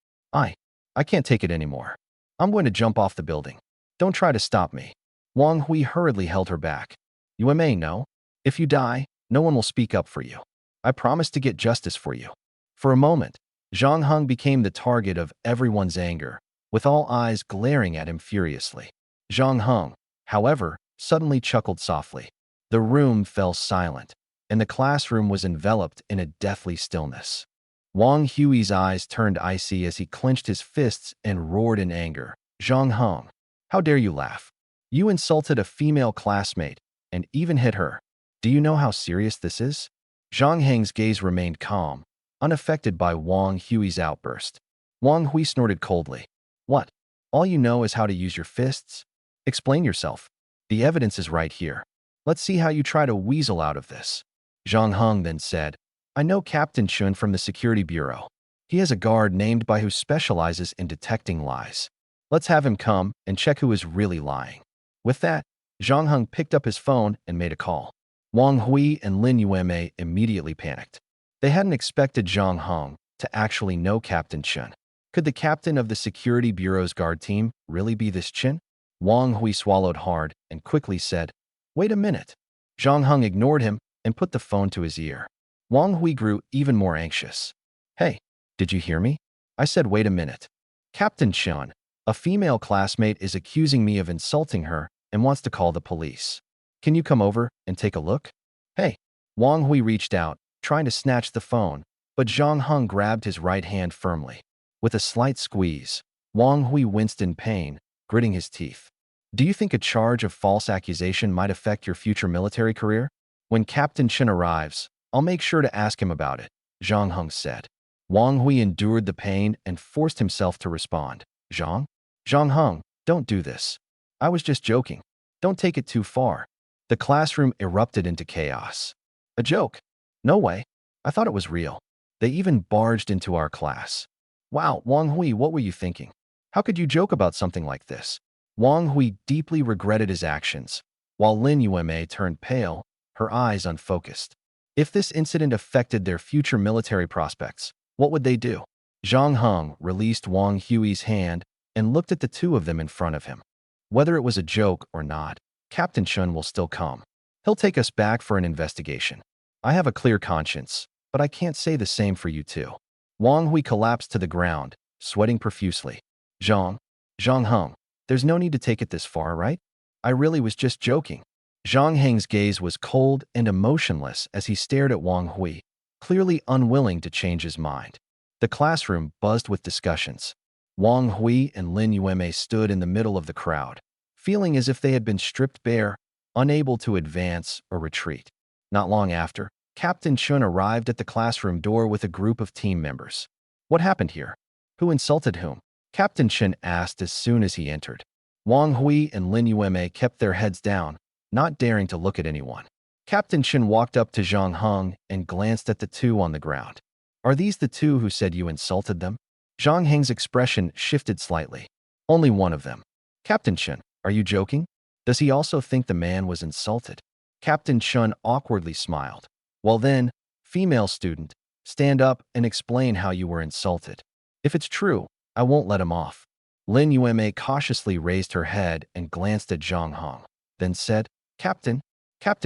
I can't take it anymore. I'm going to jump off the building. Don't try to stop me. Wang Hui hurriedly held her back. Yueme, no. If you die, no one will speak up for you. I promise to get justice for you. For a moment, Zhang Heng became the target of everyone's anger, with all eyes glaring at him furiously. Zhang Heng, however, suddenly chuckled softly. The room fell silent, and the classroom was enveloped in a deathly stillness. Wang Hui's eyes turned icy as he clenched his fists and roared in anger. Zhang Heng, how dare you laugh? You insulted a female classmate and even hit her. Do you know how serious this is? Zhang Heng's gaze remained calm, unaffected by Wang Hui's outburst. Wang Hui snorted coldly. What? All you know is how to use your fists? Explain yourself. The evidence is right here. Let's see how you try to weasel out of this. Zhang Heng then said, I know Captain Chun from the Security Bureau. He has a guard named by who specializes in detecting lies. Let's have him come and check who is really lying. With that, Zhang Heng picked up his phone and made a call. Wang Hui and Lin Yueme immediately panicked. They hadn't expected Zhang Heng to actually know Captain Chun. Could the captain of the Security Bureau's guard team really be this Chun? Wang Hui swallowed hard and quickly said, Wait a minute. Zhang Heng ignored him and put the phone to his ear. Wang Hui grew even more anxious. Hey, did you hear me? I said wait a minute. Captain Chun, a female classmate, is accusing me of insulting her and wants to call the police. Can you come over and take a look? Hey. Wang Hui reached out, trying to snatch the phone, but Zhang Heng grabbed his right hand firmly. With a slight squeeze, Wang Hui winced in pain, gritting his teeth. Do you think a charge of false accusation might affect your future military career? When Captain Chun arrives, I'll make sure to ask him about it, Zhang Heng said. Wang Hui endured the pain and forced himself to respond. Zhang Heng, don't do this. I was just joking. Don't take it too far. The classroom erupted into chaos. A joke? No way. I thought it was real. They even barged into our class. Wow, Wang Hui, what were you thinking? How could you joke about something like this? Wang Hui deeply regretted his actions, while Lin Yueme turned pale, her eyes unfocused. If this incident affected their future military prospects, what would they do? Zhang Heng released Wang Hui's hand and looked at the two of them in front of him. Whether it was a joke or not, Captain Chun will still come. He'll take us back for an investigation. I have a clear conscience, but I can't say the same for you too. Wang Hui collapsed to the ground, sweating profusely. Zhang Heng, there's no need to take it this far, right? I really was just joking. Zhang Heng's gaze was cold and emotionless as he stared at Wang Hui, clearly unwilling to change his mind. The classroom buzzed with discussions. Wang Hui and Lin Yueme stood in the middle of the crowd, feeling as if they had been stripped bare, unable to advance or retreat. Not long after, Captain Chun arrived at the classroom door with a group of team members. What happened here? Who insulted whom? Captain Chun asked as soon as he entered. Wang Hui and Lin Yueme kept their heads down, not daring to look at anyone. Captain Chun walked up to Zhang Heng and glanced at the two on the ground. Are these the two who said you insulted them? Zhang Heng's expression shifted slightly. Only one of them. Captain Chun, are you joking? Does he also think the man was insulted? Captain Chun awkwardly smiled. Well then, female student, stand up and explain how you were insulted. If it's true, I won't let him off. Lin Yueme cautiously raised her head and glanced at Zhang Heng, then said, Captain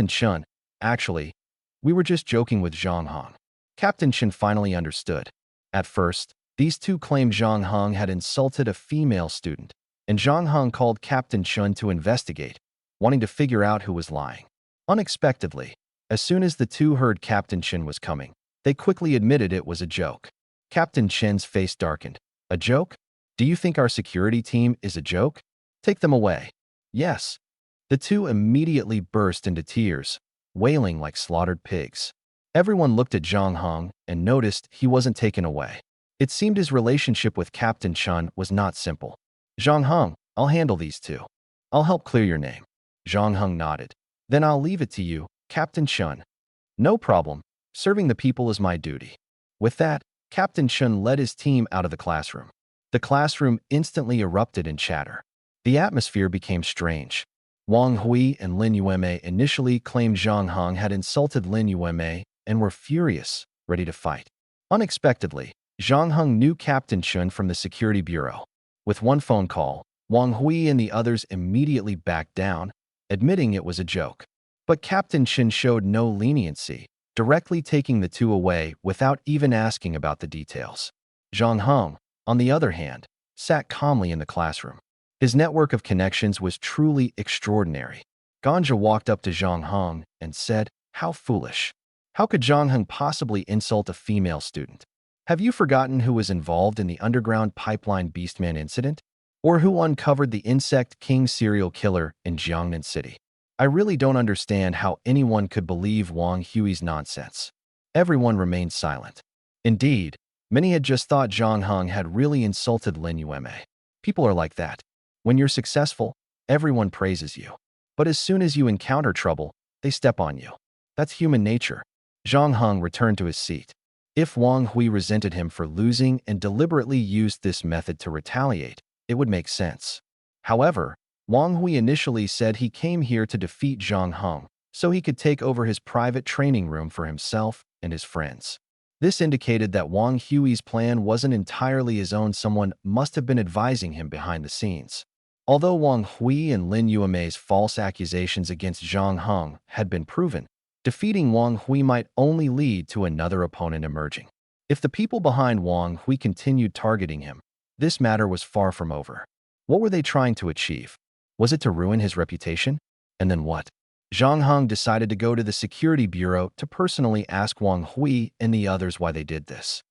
Chun, actually, we were just joking with Zhang Heng. Captain Chun finally understood. At first, these two claimed Zhang Heng had insulted a female student, and Zhang Heng called Captain Chun to investigate, wanting to figure out who was lying. Unexpectedly, as soon as the two heard Captain Chen was coming, they quickly admitted it was a joke. Captain Chen's face darkened. A joke? Do you think our security team is a joke? Take them away. Yes. The two immediately burst into tears, wailing like slaughtered pigs. Everyone looked at Zhang Heng and noticed he wasn't taken away. It seemed his relationship with Captain Chun was not simple. Zhang Heng, I'll handle these two. I'll help clear your name. Zhang Heng nodded. Then I'll leave it to you, Captain Chun. No problem. Serving the people is my duty. With that, Captain Chun led his team out of the classroom. The classroom instantly erupted in chatter. The atmosphere became strange. Wang Hui and Lin Yueme initially claimed Zhang Heng had insulted Lin Yueme and were furious, ready to fight. Unexpectedly, Zhang Heng knew Captain Chun from the security bureau. With one phone call, Wang Hui and the others immediately backed down, admitting it was a joke. But Captain Chun showed no leniency, directly taking the two away without even asking about the details. Zhang Heng, on the other hand, sat calmly in the classroom. His network of connections was truly extraordinary. Ganja walked up to Zhang Heng and said, "How foolish. How could Zhang Heng possibly insult a female student? Have you forgotten who was involved in the underground pipeline Beastman incident? Or who uncovered the Insect King serial killer in Jiangnan City? I really don't understand how anyone could believe Wang Hui's nonsense." Everyone remained silent. Indeed, many had just thought Zhang Heng had really insulted Lin Yueme. People are like that. When you're successful, everyone praises you. But as soon as you encounter trouble, they step on you. That's human nature. Zhang Heng returned to his seat. If Wang Hui resented him for losing and deliberately used this method to retaliate, it would make sense. However, Wang Hui initially said he came here to defeat Zhang Heng so he could take over his private training room for himself and his friends. This indicated that Wang Hui's plan wasn't entirely his own. Someone must have been advising him behind the scenes. Although Wang Hui and Lin Yueme's false accusations against Zhang Heng had been proven, defeating Wang Hui might only lead to another opponent emerging. If the people behind Wang Hui continued targeting him, this matter was far from over. What were they trying to achieve? Was it to ruin his reputation? And then what? Zhang Heng decided to go to the security bureau to personally ask Wang Hui and the others why they did this.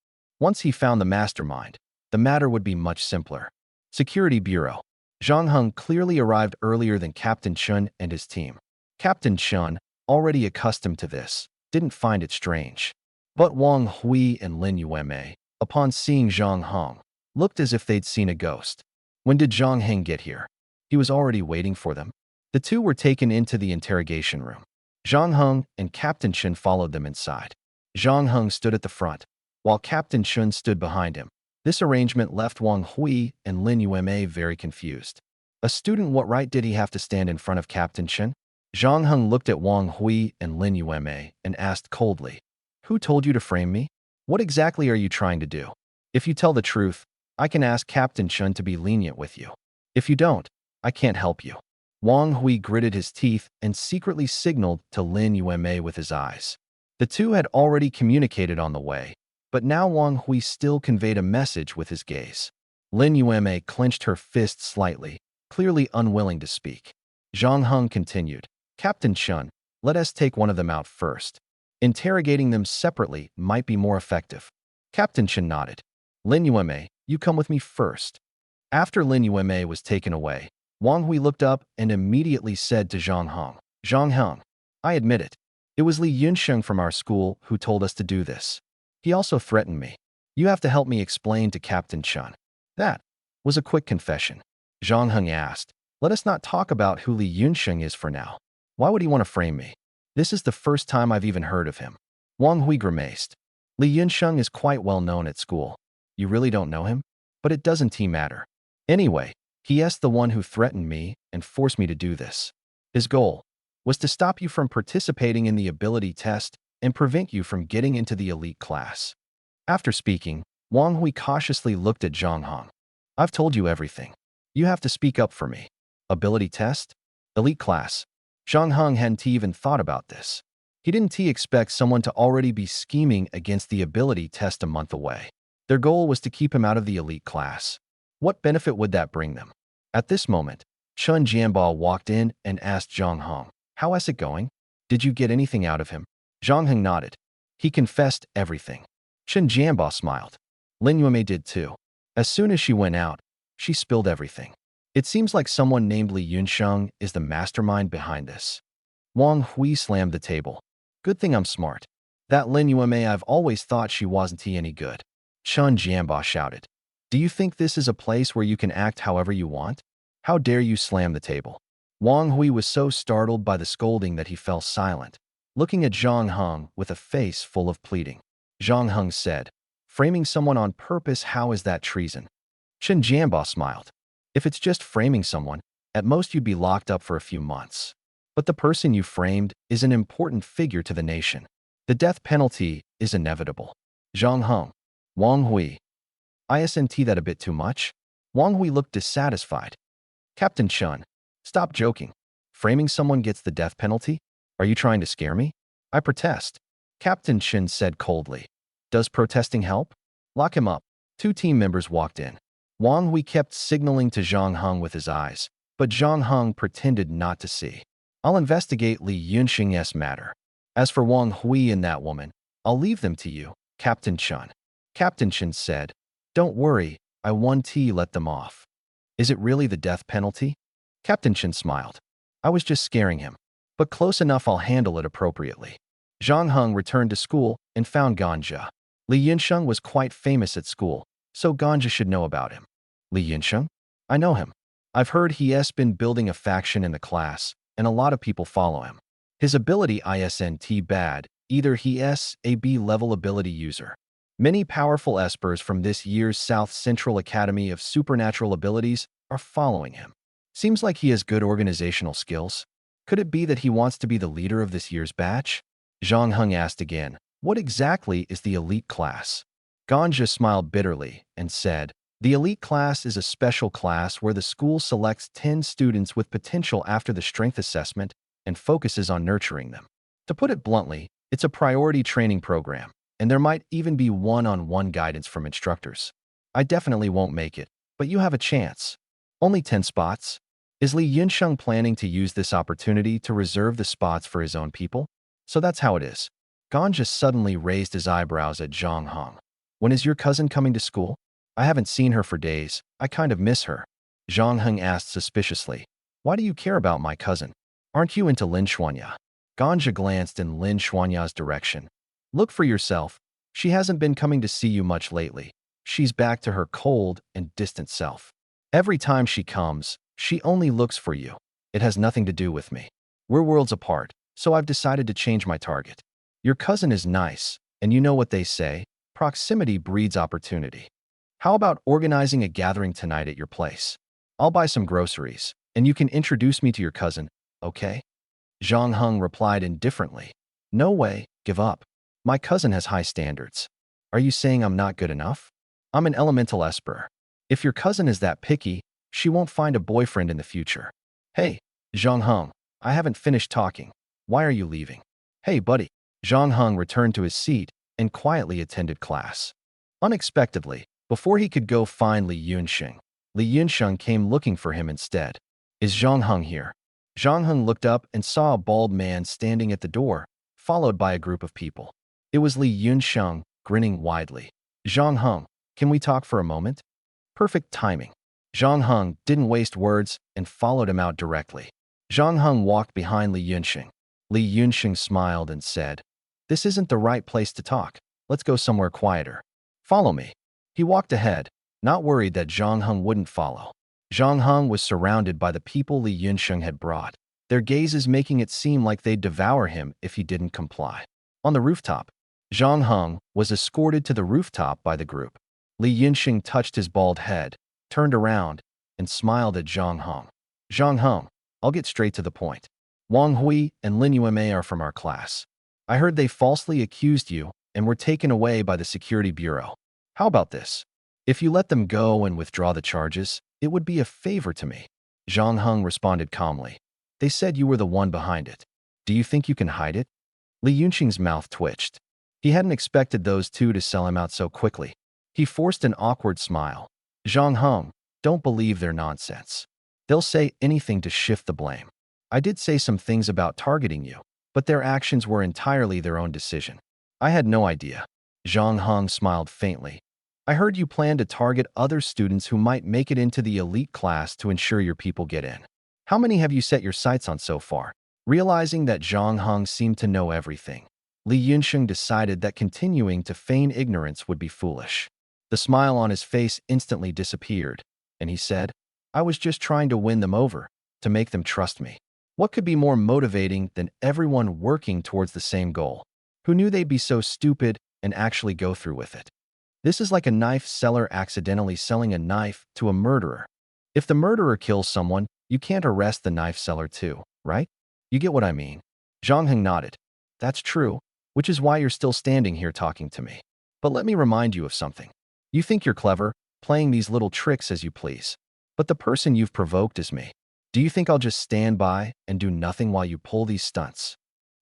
Once he found the mastermind, the matter would be much simpler. Security Bureau. Zhang Heng clearly arrived earlier than Captain Chun and his team. Captain Chun, already accustomed to this, didn't find it strange. But Wang Hui and Lin Yueme, upon seeing Zhang Heng, looked as if they'd seen a ghost. When did Zhang Heng get here? He was already waiting for them. The two were taken into the interrogation room. Zhang Heng and Captain Chun followed them inside. Zhang Heng stood at the front, while Captain Chun stood behind him. This arrangement left Wang Hui and Lin Yueme very confused. A student, what right did he have to stand in front of Captain Chun? Zhang Heng looked at Wang Hui and Lin Yueme and asked coldly, "Who told you to frame me? What exactly are you trying to do? If you tell the truth, I can ask Captain Chun to be lenient with you. If you don't, I can't help you." Wang Hui gritted his teeth and secretly signaled to Lin Yueme with his eyes. The two had already communicated on the way, but now Wang Hui still conveyed a message with his gaze. Lin Yueme clenched her fist slightly, clearly unwilling to speak. Zhang Heng continued, "Captain Chun, let us take one of them out first. Interrogating them separately might be more effective." Captain Chun nodded. "Lin Yueme, you come with me first." After Lin Yueme was taken away, Wang Hui looked up and immediately said to Zhang Heng, "Zhang Heng, I admit it. It was Li Yunsheng from our school who told us to do this. He also threatened me. You have to help me explain to Captain Chun." That was a quick confession. Zhang Heng asked, "Let us not talk about who Li Yunsheng is for now. Why would he want to frame me? This is the first time I've even heard of him." Wang Hui grimaced. "Li Yunsheng is quite well known at school. You really don't know him? But it doesn't matter. Anyway, he's the one who threatened me and forced me to do this. His goal was to stop you from participating in the ability test and prevent you from getting into the elite class." After speaking, Wang Hui cautiously looked at Zhang Heng. "I've told you everything. You have to speak up for me. Ability test? Elite class?" Zhang Heng hadn't even thought about this. He didn't expect someone to already be scheming against the ability test a month away. Their goal was to keep him out of the elite class. What benefit would that bring them? At this moment, Chun Jianbao walked in and asked Zhang Hong, "How is it going? Did you get anything out of him?" Zhang Hong nodded. He confessed everything. Chun Jianbao smiled. Lin Yuemei did too. As soon as she went out, she spilled everything. It seems like someone named Li Yunsheng is the mastermind behind this. Wang Hui slammed the table. Good thing I'm smart. That Lin Yuemei, I've always thought she wasn't any good. Chun Jianbao shouted. Do you think this is a place where you can act however you want? How dare you slam the table? Wang Hui was so startled by the scolding that he fell silent, looking at Zhang Hong with a face full of pleading. Zhang Hong said, "Framing someone on purpose, how is that treason?" Chen Jianbao smiled. "If it's just framing someone, at most you'd be locked up for a few months. But the person you framed is an important figure to the nation. The death penalty is inevitable." Zhang Hong. Wang Hui. Isn't that a bit too much? Wang Hui looked dissatisfied. Captain Chun, stop joking. Framing someone gets the death penalty? Are you trying to scare me? I protest. Captain Chun said coldly. Does protesting help? Lock him up. Two team members walked in. Wang Hui kept signaling to Zhang Hong with his eyes, but Zhang Hong pretended not to see. I'll investigate Li Yunxing's matter. As for Wang Hui and that woman, I'll leave them to you, Captain Chun. Captain Chun said, Don't worry, I won't let them off. Is it really the death penalty? Captain Chun smiled. I was just scaring him. But close enough, I'll handle it appropriately. Zhang Hong returned to school and found Ganja. Li Yunsheng was quite famous at school, so Ganja should know about him. Li Yunsheng? I know him. I've heard he has been building a faction in the class, and a lot of people follow him. His ability isn't bad, either he is a B-level ability user. Many powerful espers from this year's South Central Academy of Supernatural Abilities are following him. Seems like he has good organizational skills. Could it be that he wants to be the leader of this year's batch? Zhang Hong asked again, What exactly is the elite class? Ganja smiled bitterly and said, The elite class is a special class where the school selects 10 students with potential after the strength assessment and focuses on nurturing them. To put it bluntly, it's a priority training program, and there might even be one-on-one guidance from instructors. I definitely won't make it, but you have a chance. Only 10 spots? Is Li Yunsheng planning to use this opportunity to reserve the spots for his own people? So that's how it is. Ganja suddenly raised his eyebrows at Zhang Hong. When is your cousin coming to school? I haven't seen her for days. I kind of miss her. Zhang Hong asked suspiciously. Why do you care about my cousin? Aren't you into Lin Xuanya? Ganja glanced in Lin Xuanya's direction. Look for yourself. She hasn't been coming to see you much lately. She's back to her cold and distant self. Every time she comes, she only looks for you. It has nothing to do with me. We're worlds apart, so I've decided to change my target. Your cousin is nice, and you know what they say, proximity breeds opportunity. How about organizing a gathering tonight at your place? I'll buy some groceries, and you can introduce me to your cousin, okay? Zhang Hong replied indifferently. No way, give up. My cousin has high standards. Are you saying I'm not good enough? I'm an elemental esper. If your cousin is that picky, she won't find a boyfriend in the future. Hey, Zhang Hong, I haven't finished talking. Why are you leaving? Hey, buddy. Zhang Hong returned to his seat and quietly attended class. Unexpectedly, before he could go find Li Yunsheng came looking for him instead. Is Zhang Hong here? Zhang Hong looked up and saw a bald man standing at the door, followed by a group of people. It was Li Yunsheng, grinning widely. Zhang Hong, can we talk for a moment? Perfect timing. Zhang Hong didn't waste words and followed him out directly. Zhang Hong walked behind Li Yunsheng. Li Yunsheng smiled and said, This isn't the right place to talk. Let's go somewhere quieter. Follow me. He walked ahead, not worried that Zhang Hong wouldn't follow. Zhang Hong was surrounded by the people Li Yunsheng had brought, their gazes making it seem like they'd devour him if he didn't comply. On the rooftop, Zhang Hong was escorted to the rooftop by the group. Li Yunsheng touched his bald head, turned around, and smiled at Zhang Hong. Zhang Hong, I'll get straight to the point. Wang Hui and Lin Yuemei are from our class. I heard they falsely accused you and were taken away by the Security Bureau. How about this? If you let them go and withdraw the charges, it would be a favor to me. Zhang Hong responded calmly. They said you were the one behind it. Do you think you can hide it? Li Yunsheng's mouth twitched. He hadn't expected those two to sell him out so quickly. He forced an awkward smile. Zhang Hong, don't believe their nonsense. They'll say anything to shift the blame. I did say some things about targeting you, but their actions were entirely their own decision. I had no idea. Zhang Heng smiled faintly. I heard you plan to target other students who might make it into the elite class to ensure your people get in. How many have you set your sights on so far? Realizing that Zhang Heng seemed to know everything, Li Yunsheng decided that continuing to feign ignorance would be foolish. The smile on his face instantly disappeared, and he said, I was just trying to win them over, to make them trust me. What could be more motivating than everyone working towards the same goal? Who knew they'd be so stupid and actually go through with it? This is like a knife seller accidentally selling a knife to a murderer. If the murderer kills someone, you can't arrest the knife seller too, right? You get what I mean? Zhang Heng nodded. That's true, which is why you're still standing here talking to me. But let me remind you of something. You think you're clever, playing these little tricks as you please. But the person you've provoked is me. Do you think I'll just stand by and do nothing while you pull these stunts?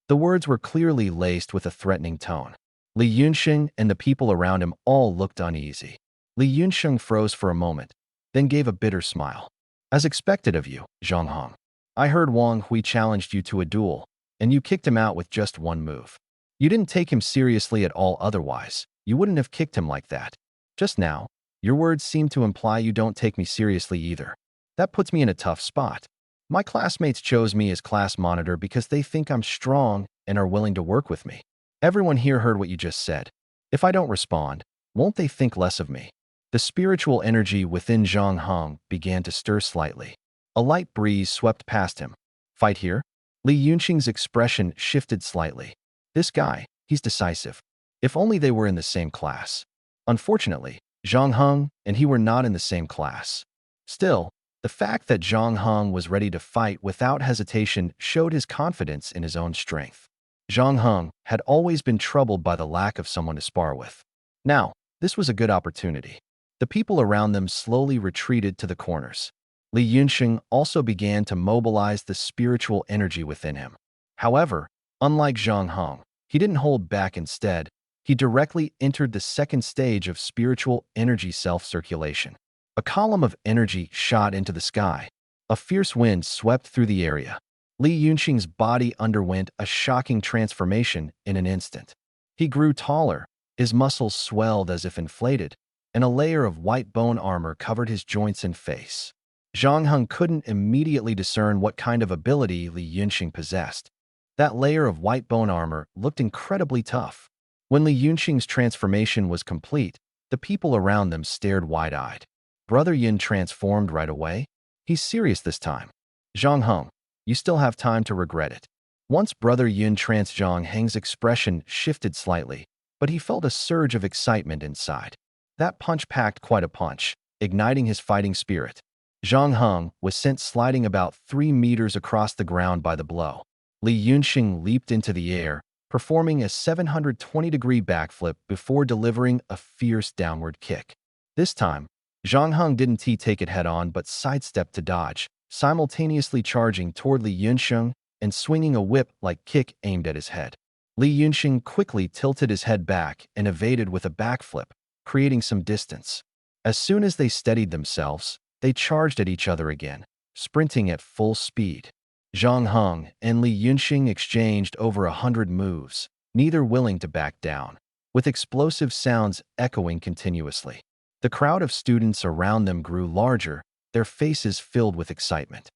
The words were clearly laced with a threatening tone. Li Yunsheng and the people around him all looked uneasy. Li Yunsheng froze for a moment, then gave a bitter smile. As expected of you, Zhang Heng. I heard Wang Hui challenged you to a duel, and you kicked him out with just one move. You didn't take him seriously at all otherwise. You wouldn't have kicked him like that. Just now, your words seem to imply you don't take me seriously either. That puts me in a tough spot. My classmates chose me as class monitor because they think I'm strong and are willing to work with me. Everyone here heard what you just said. If I don't respond, won't they think less of me? The spiritual energy within Zhang Heng began to stir slightly. A light breeze swept past him. Fight here? Li Yunqing's expression shifted slightly. This guy, he's decisive. If only they were in the same class. Unfortunately, Zhang Heng and he were not in the same class. Still, the fact that Zhang Heng was ready to fight without hesitation showed his confidence in his own strength. Zhang Heng had always been troubled by the lack of someone to spar with. Now, this was a good opportunity. The people around them slowly retreated to the corners. Li Yunsheng also began to mobilize the spiritual energy within him. However, unlike Zhang Heng, he didn't hold back. Instead, he directly entered the second stage of spiritual energy self-circulation. A column of energy shot into the sky. A fierce wind swept through the area. Li Yunqing's body underwent a shocking transformation in an instant. He grew taller, his muscles swelled as if inflated, and a layer of white bone armor covered his joints and face. Zhang Heng couldn't immediately discern what kind of ability Li Yunqing possessed. That layer of white bone armor looked incredibly tough. When Li Yunqing's transformation was complete, the people around them stared wide-eyed. Brother Yin transformed right away? He's serious this time. Zhang Heng, you still have time to regret it. Once Brother Yin Zhang Heng's expression shifted slightly, but he felt a surge of excitement inside. That punch packed quite a punch, igniting his fighting spirit. Zhang Heng was sent sliding about 3 meters across the ground by the blow. Li Yunqing leaped into the air, performing a 720-degree backflip before delivering a fierce downward kick. This time, Zhang Heng didn't take it head-on but sidestepped to dodge, simultaneously charging toward Li Yunsheng and swinging a whip-like kick aimed at his head. Li Yunsheng quickly tilted his head back and evaded with a backflip, creating some distance. As soon as they steadied themselves, they charged at each other again, sprinting at full speed. Zhang Heng and Li Yunsheng exchanged over 100 moves, neither willing to back down, with explosive sounds echoing continuously. The crowd of students around them grew larger, their faces filled with excitement.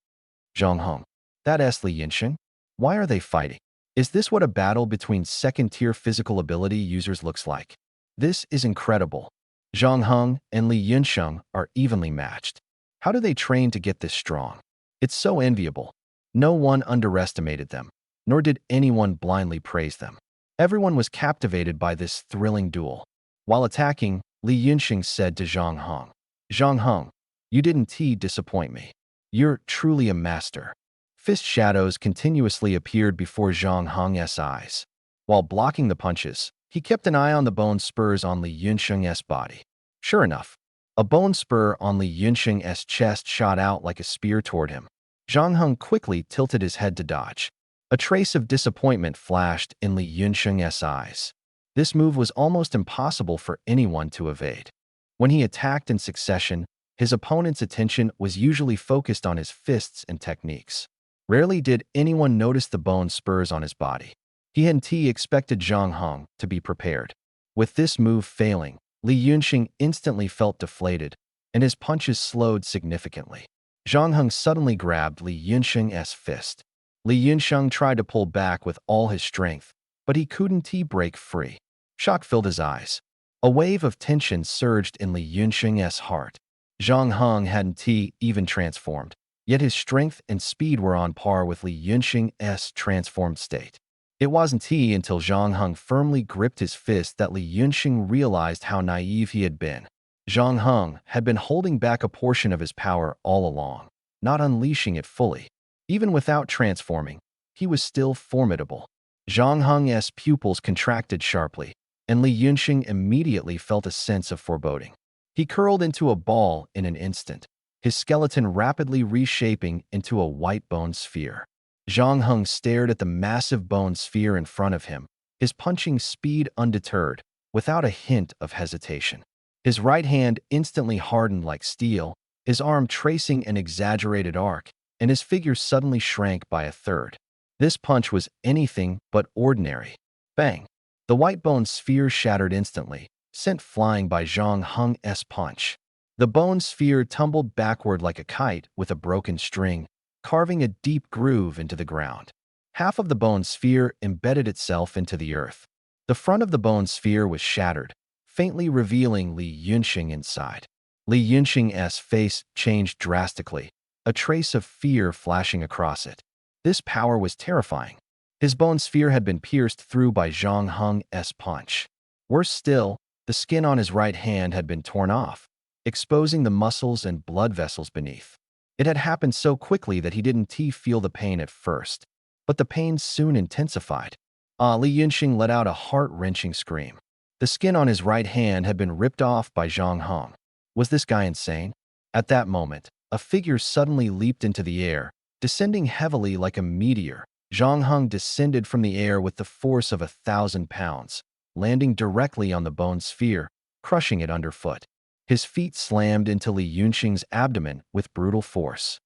Zhang Heng, that's Li Yunsheng? Why are they fighting? Is this what a battle between second-tier physical ability users looks like? This is incredible. Zhang Heng and Li Yunsheng are evenly matched. How do they train to get this strong? It's so enviable. No one underestimated them, nor did anyone blindly praise them. Everyone was captivated by this thrilling duel. While attacking, Li Yunsheng said to Zhang Heng, Zhang Heng, you didn't disappoint me. You're truly a master. Fist shadows continuously appeared before Zhang Heng's eyes. While blocking the punches, he kept an eye on the bone spurs on Li Yunsheng's body. Sure enough, a bone spur on Li Yunsheng's chest shot out like a spear toward him. Zhang Heng quickly tilted his head to dodge. A trace of disappointment flashed in Li Yunsheng's eyes. This move was almost impossible for anyone to evade. When he attacked in succession, His opponent's attention was usually focused on his fists and techniques. Rarely did anyone notice the bone spurs on his body. He and T expected Zhang Heng to be prepared. With this move failing, Li Yunxing instantly felt deflated, and his punches slowed significantly. Zhang Heng suddenly grabbed Li Yunxing's fist. Li Yunxing tried to pull back with all his strength, but he couldn't break free. Shock filled his eyes. A wave of tension surged in Li Yunxing's heart. Zhang Heng hadn't even transformed, yet his strength and speed were on par with Li Yunxing's transformed state. It wasn't until Zhang Heng firmly gripped his fist that Li Yunxing realized how naive he had been. Zhang Heng had been holding back a portion of his power all along, not unleashing it fully. Even without transforming, he was still formidable. Zhang Heng's pupils contracted sharply, and Li Yunxing immediately felt a sense of foreboding. He curled into a ball in an instant, his skeleton rapidly reshaping into a white bone sphere. Zhang Heng stared at the massive bone sphere in front of him, his punching speed undeterred, without a hint of hesitation. His right hand instantly hardened like steel, his arm tracing an exaggerated arc, and his figure suddenly shrank by a third. This punch was anything but ordinary. Bang! The white bone sphere shattered instantly, sent flying by Zhang Heng's punch. The bone sphere tumbled backward like a kite with a broken string, carving a deep groove into the ground. Half of the bone sphere embedded itself into the earth. The front of the bone sphere was shattered, faintly revealing Li Yunxing inside. Li Yunxing's face changed drastically, a trace of fear flashing across it. This power was terrifying. His bone sphere had been pierced through by Zhang Heng's punch. Worse still, the skin on his right hand had been torn off, exposing the muscles and blood vessels beneath. It had happened so quickly that he didn't feel the pain at first, but the pain soon intensified. Li Yunxing let out a heart-wrenching scream. The skin on his right hand had been ripped off by Zhang Heng. Was this guy insane? At that moment, a figure suddenly leaped into the air, descending heavily like a meteor. Zhang Heng descended from the air with the force of 1,000 pounds, landing directly on the bone sphere, crushing it underfoot. His feet slammed into Li Yunxing's abdomen with brutal force.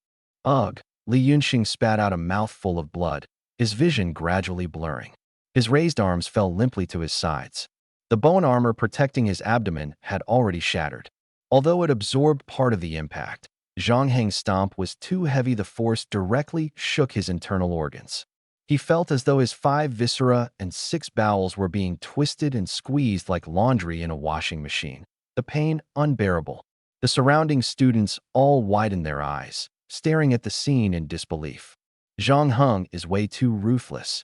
Ugh! Li Yunxing spat out a mouthful of blood, his vision gradually blurring. His raised arms fell limply to his sides. The bone armor protecting his abdomen had already shattered. Although it absorbed part of the impact, Zhang Heng's stomp was too heavy. The force directly shook his internal organs. He felt as though his 5 viscera and 6 bowels were being twisted and squeezed like laundry in a washing machine. The pain unbearable. The surrounding students all widened their eyes, staring at the scene in disbelief. Zhang Heng is way too ruthless.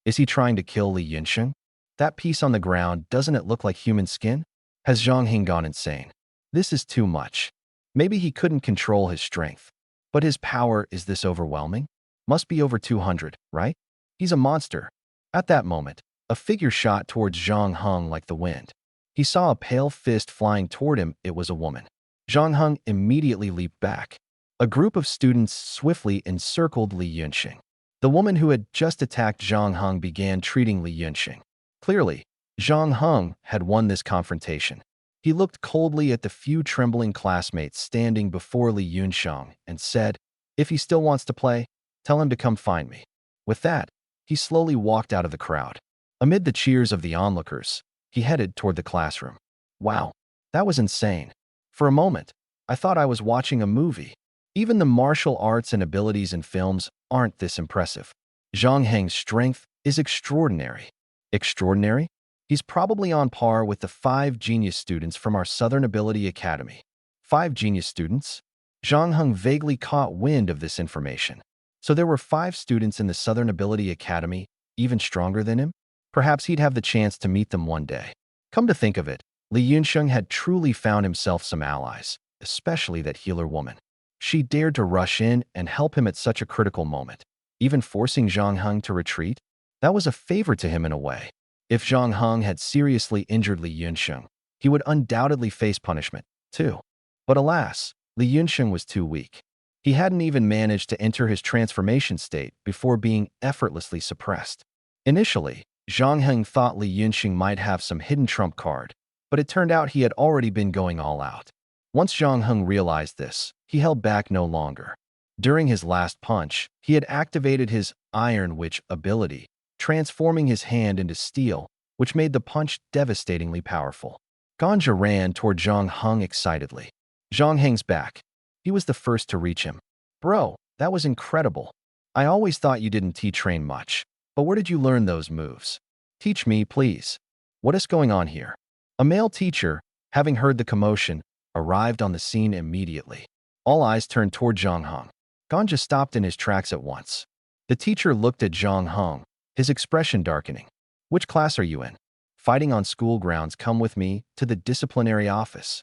Is he trying to kill Li Yunxing? That piece on the ground, doesn't it look like human skin? Has Zhang Heng gone insane? This is too much. Maybe he couldn't control his strength. But his power, is this overwhelming? Must be over 200, right? He's a monster. At that moment, a figure shot towards Zhang Heng like the wind. He saw a pale fist flying toward him. It was a woman. Zhang Heng immediately leaped back. A group of students swiftly encircled Li Yunxing. The woman who had just attacked Zhang Heng began treating Li Yunxing. Clearly, Zhang Heng had won this confrontation. He looked coldly at the few trembling classmates standing before Li Yunxing and said, "If he still wants to play, tell him to come find me." With that, he slowly walked out of the crowd. Amid the cheers of the onlookers, he headed toward the classroom. Wow, that was insane. For a moment, I thought I was watching a movie. Even the martial arts and abilities in films aren't this impressive. Zhang Heng's strength is extraordinary. Extraordinary? He's probably on par with the 5 genius students from our Southern Ability Academy. 5 genius students? Zhang Heng vaguely caught wind of this information. So there were 5 students in the Southern Ability Academy, even stronger than him? Perhaps he'd have the chance to meet them one day. Come to think of it, Li Yunxing had truly found himself some allies, especially that healer woman. She dared to rush in and help him at such a critical moment, even forcing Zhang Heng to retreat. That was a favor to him in a way. If Zhang Heng had seriously injured Li Yunxing, he would undoubtedly face punishment, too. But alas, Li Yunxing was too weak. He hadn't even managed to enter his transformation state before being effortlessly suppressed. Initially, Zhang Heng thought Li Yunxing might have some hidden trump card, but it turned out he had already been going all out. Once Zhang Heng realized this, he held back no longer. During his last punch, he had activated his Iron Witch ability, transforming his hand into steel, which made the punch devastatingly powerful. Ganja ran toward Zhang Heng excitedly. Zhang Heng's back. He was the first to reach him. Bro, that was incredible. I always thought you didn't train much, but where did you learn those moves? Teach me, please. What is going on here? A male teacher, having heard the commotion, arrived on the scene immediately. All eyes turned toward Zhang Heng. Ganja stopped in his tracks at once. The teacher looked at Zhang Heng, his expression darkening. Which class are you in? Fighting on school grounds, come with me to the disciplinary office.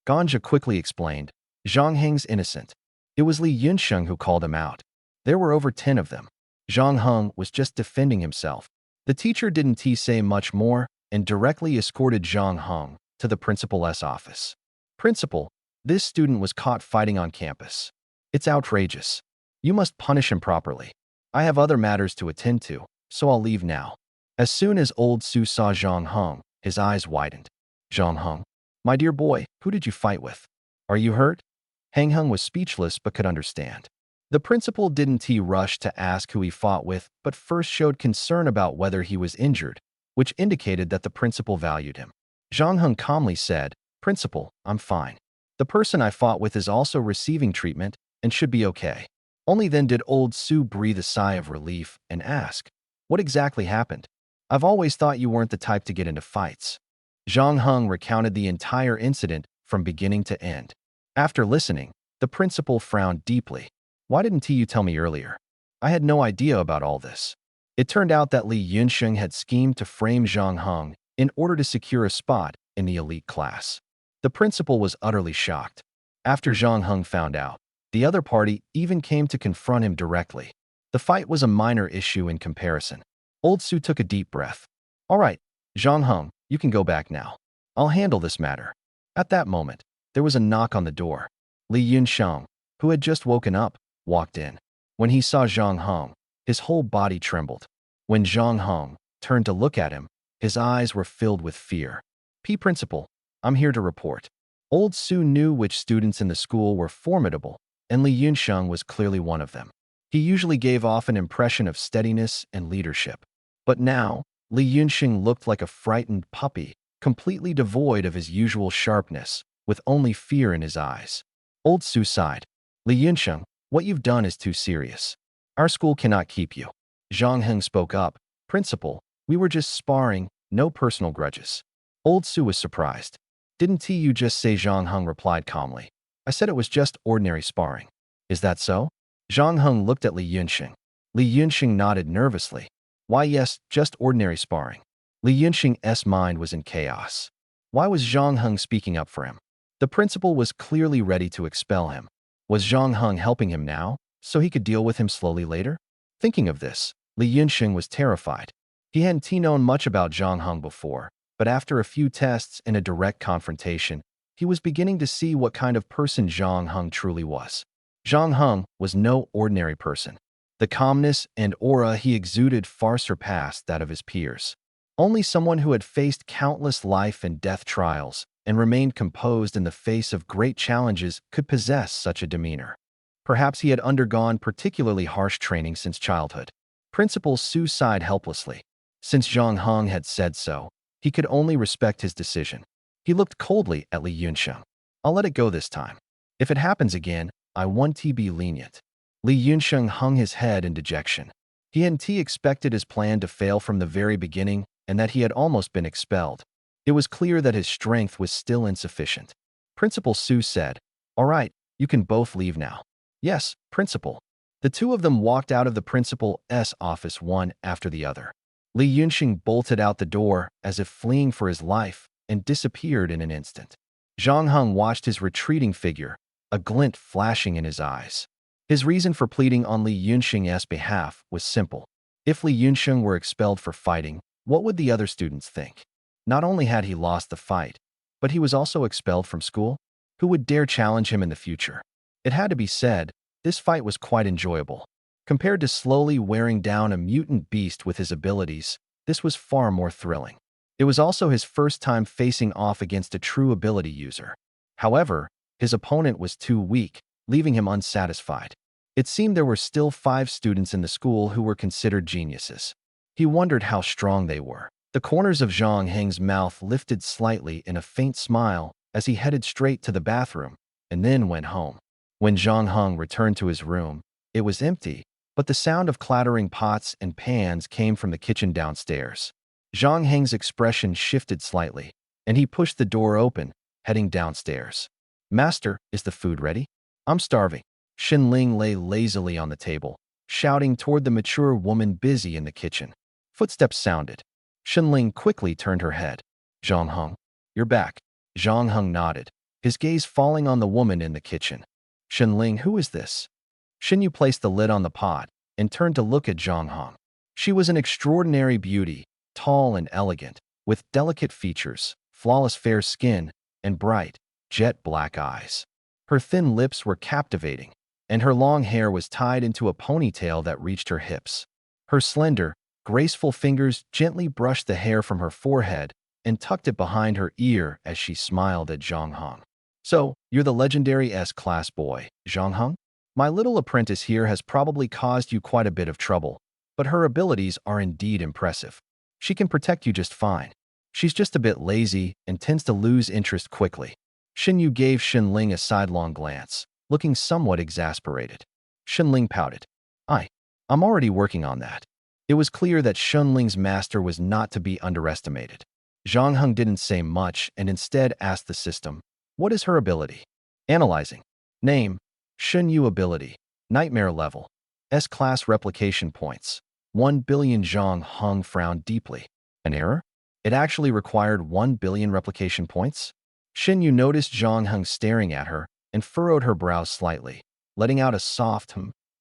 Ganja quickly explained. Zhang Heng's innocent. It was Li Yunsheng who called him out. There were over 10 of them. Zhang Heng was just defending himself. The teacher didn't say much more and directly escorted Zhang Heng to the principal's office. Principal, this student was caught fighting on campus. It's outrageous. You must punish him properly. I have other matters to attend to, so I'll leave now. As soon as old Su saw Zhang Heng, his eyes widened. Zhang Heng, my dear boy, who did you fight with? Are you hurt? Hang Heng was speechless but could understand. The principal didn't rush to ask who he fought with, but first showed concern about whether he was injured, which indicated that the principal valued him. Zhang Heng calmly said, Principal, I'm fine. The person I fought with is also receiving treatment and should be okay. Only then did old Su breathe a sigh of relief and ask, what exactly happened? I've always thought you weren't the type to get into fights. Zhang Heng recounted the entire incident from beginning to end. After listening, the principal frowned deeply. Why didn't you tell me earlier? I had no idea about all this. It turned out that Li Yunsheng had schemed to frame Zhang Heng in order to secure a spot in the elite class. The principal was utterly shocked. After Zhang Heng found out, the other party even came to confront him directly. The fight was a minor issue in comparison. Old Su took a deep breath. All right, Zhang Heng, you can go back now. I'll handle this matter. At that moment, there was a knock on the door. Li Yunsheng, who had just woken up, walked in. When he saw Zhang Heng, his whole body trembled. When Zhang Heng turned to look at him, his eyes were filled with fear. Principal, I'm here to report. Old Su knew which students in the school were formidable, and Li Yunsheng was clearly one of them. He usually gave off an impression of steadiness and leadership. But now, Li Yunsheng looked like a frightened puppy, completely devoid of his usual sharpness, with only fear in his eyes. Old Su sighed. Li Yunsheng, what you've done is too serious. Our school cannot keep you. Zhang Heng spoke up. Principal, we were just sparring, no personal grudges. Old Su was surprised. Didn't you just say? Zhang Heng replied calmly. I said it was just ordinary sparring. Is that so? Zhang Heng looked at Li Yunsheng. Li Yunsheng nodded nervously. Why yes, just ordinary sparring. Li Yunsheng's mind was in chaos. Why was Zhang Heng speaking up for him? The principal was clearly ready to expel him. Was Zhang Heng helping him now, so he could deal with him slowly later? Thinking of this, Li Yunsheng was terrified. He hadn't known much about Zhang Heng before, but after a few tests and a direct confrontation, he was beginning to see what kind of person Zhang Heng truly was. Zhang Heng was no ordinary person. The calmness and aura he exuded far surpassed that of his peers. Only someone who had faced countless life and death trials and remained composed in the face of great challenges could possess such a demeanor. Perhaps he had undergone particularly harsh training since childhood. Principal Su sighed helplessly. Since Zhang Heng had said so, he could only respect his decision. He looked coldly at Li Yunsheng. I'll let it go this time. If it happens again, I want to be lenient. Li Yunsheng hung his head in dejection. He hadn't expected his plan to fail from the very beginning and that he had almost been expelled. It was clear that his strength was still insufficient. Principal Su said, All right, you can both leave now. Yes, Principal. The two of them walked out of the principal's office one after the other. Li Yunsheng bolted out the door as if fleeing for his life and disappeared in an instant. Zhang Heng watched his retreating figure, a glint flashing in his eyes. His reason for pleading on Li Yunsheng's behalf was simple. If Li Yunsheng were expelled for fighting, what would the other students think? Not only had he lost the fight, but he was also expelled from school. Who would dare challenge him in the future? It had to be said, this fight was quite enjoyable. Compared to slowly wearing down a mutant beast with his abilities, this was far more thrilling. It was also his first time facing off against a true ability user. However, His opponent was too weak, leaving him unsatisfied. It seemed there were still 5 students in the school who were considered geniuses. He wondered how strong they were. The corners of Zhang Heng's mouth lifted slightly in a faint smile as he headed straight to the bathroom and then went home. When Zhang Heng returned to his room, it was empty, but the sound of clattering pots and pans came from the kitchen downstairs. Zhang Heng's expression shifted slightly, and he pushed the door open, heading downstairs. "Master, is the food ready? I'm starving." Xin Ling lay lazily on the table, shouting toward the mature woman busy in the kitchen. Footsteps sounded. Xin Ling quickly turned her head. "Zhang Heng, you're back." Zhang Heng nodded, his gaze falling on the woman in the kitchen. "Xin Ling, who is this?" Xin Yu placed the lid on the pot and turned to look at Zhang Heng. She was an extraordinary beauty, tall and elegant, with delicate features, flawless fair skin, and bright, jet-black eyes. Her thin lips were captivating, and her long hair was tied into a ponytail that reached her hips. Her slender, graceful fingers gently brushed the hair from her forehead and tucked it behind her ear as she smiled at Zhang Heng. "So, you're the legendary S-class boy, Zhang Heng? My little apprentice here has probably caused you quite a bit of trouble, but her abilities are indeed impressive. She can protect you just fine. She's just a bit lazy and tends to lose interest quickly." Xin Yu gave Xin Ling a sidelong glance, looking somewhat exasperated. Xin Ling pouted. I'm already working on that." It was clear that Xin Ling's master was not to be underestimated. Zhang Heng didn't say much and instead asked the system, "What is her ability?" Analyzing. Name: Xin Yu ability, Nightmare level, S-class replication points, 1 billion. Zhang Heng frowned deeply. An error? It actually required 1 billion replication points? Xin Yu noticed Zhang Heng staring at her and furrowed her brows slightly, letting out a soft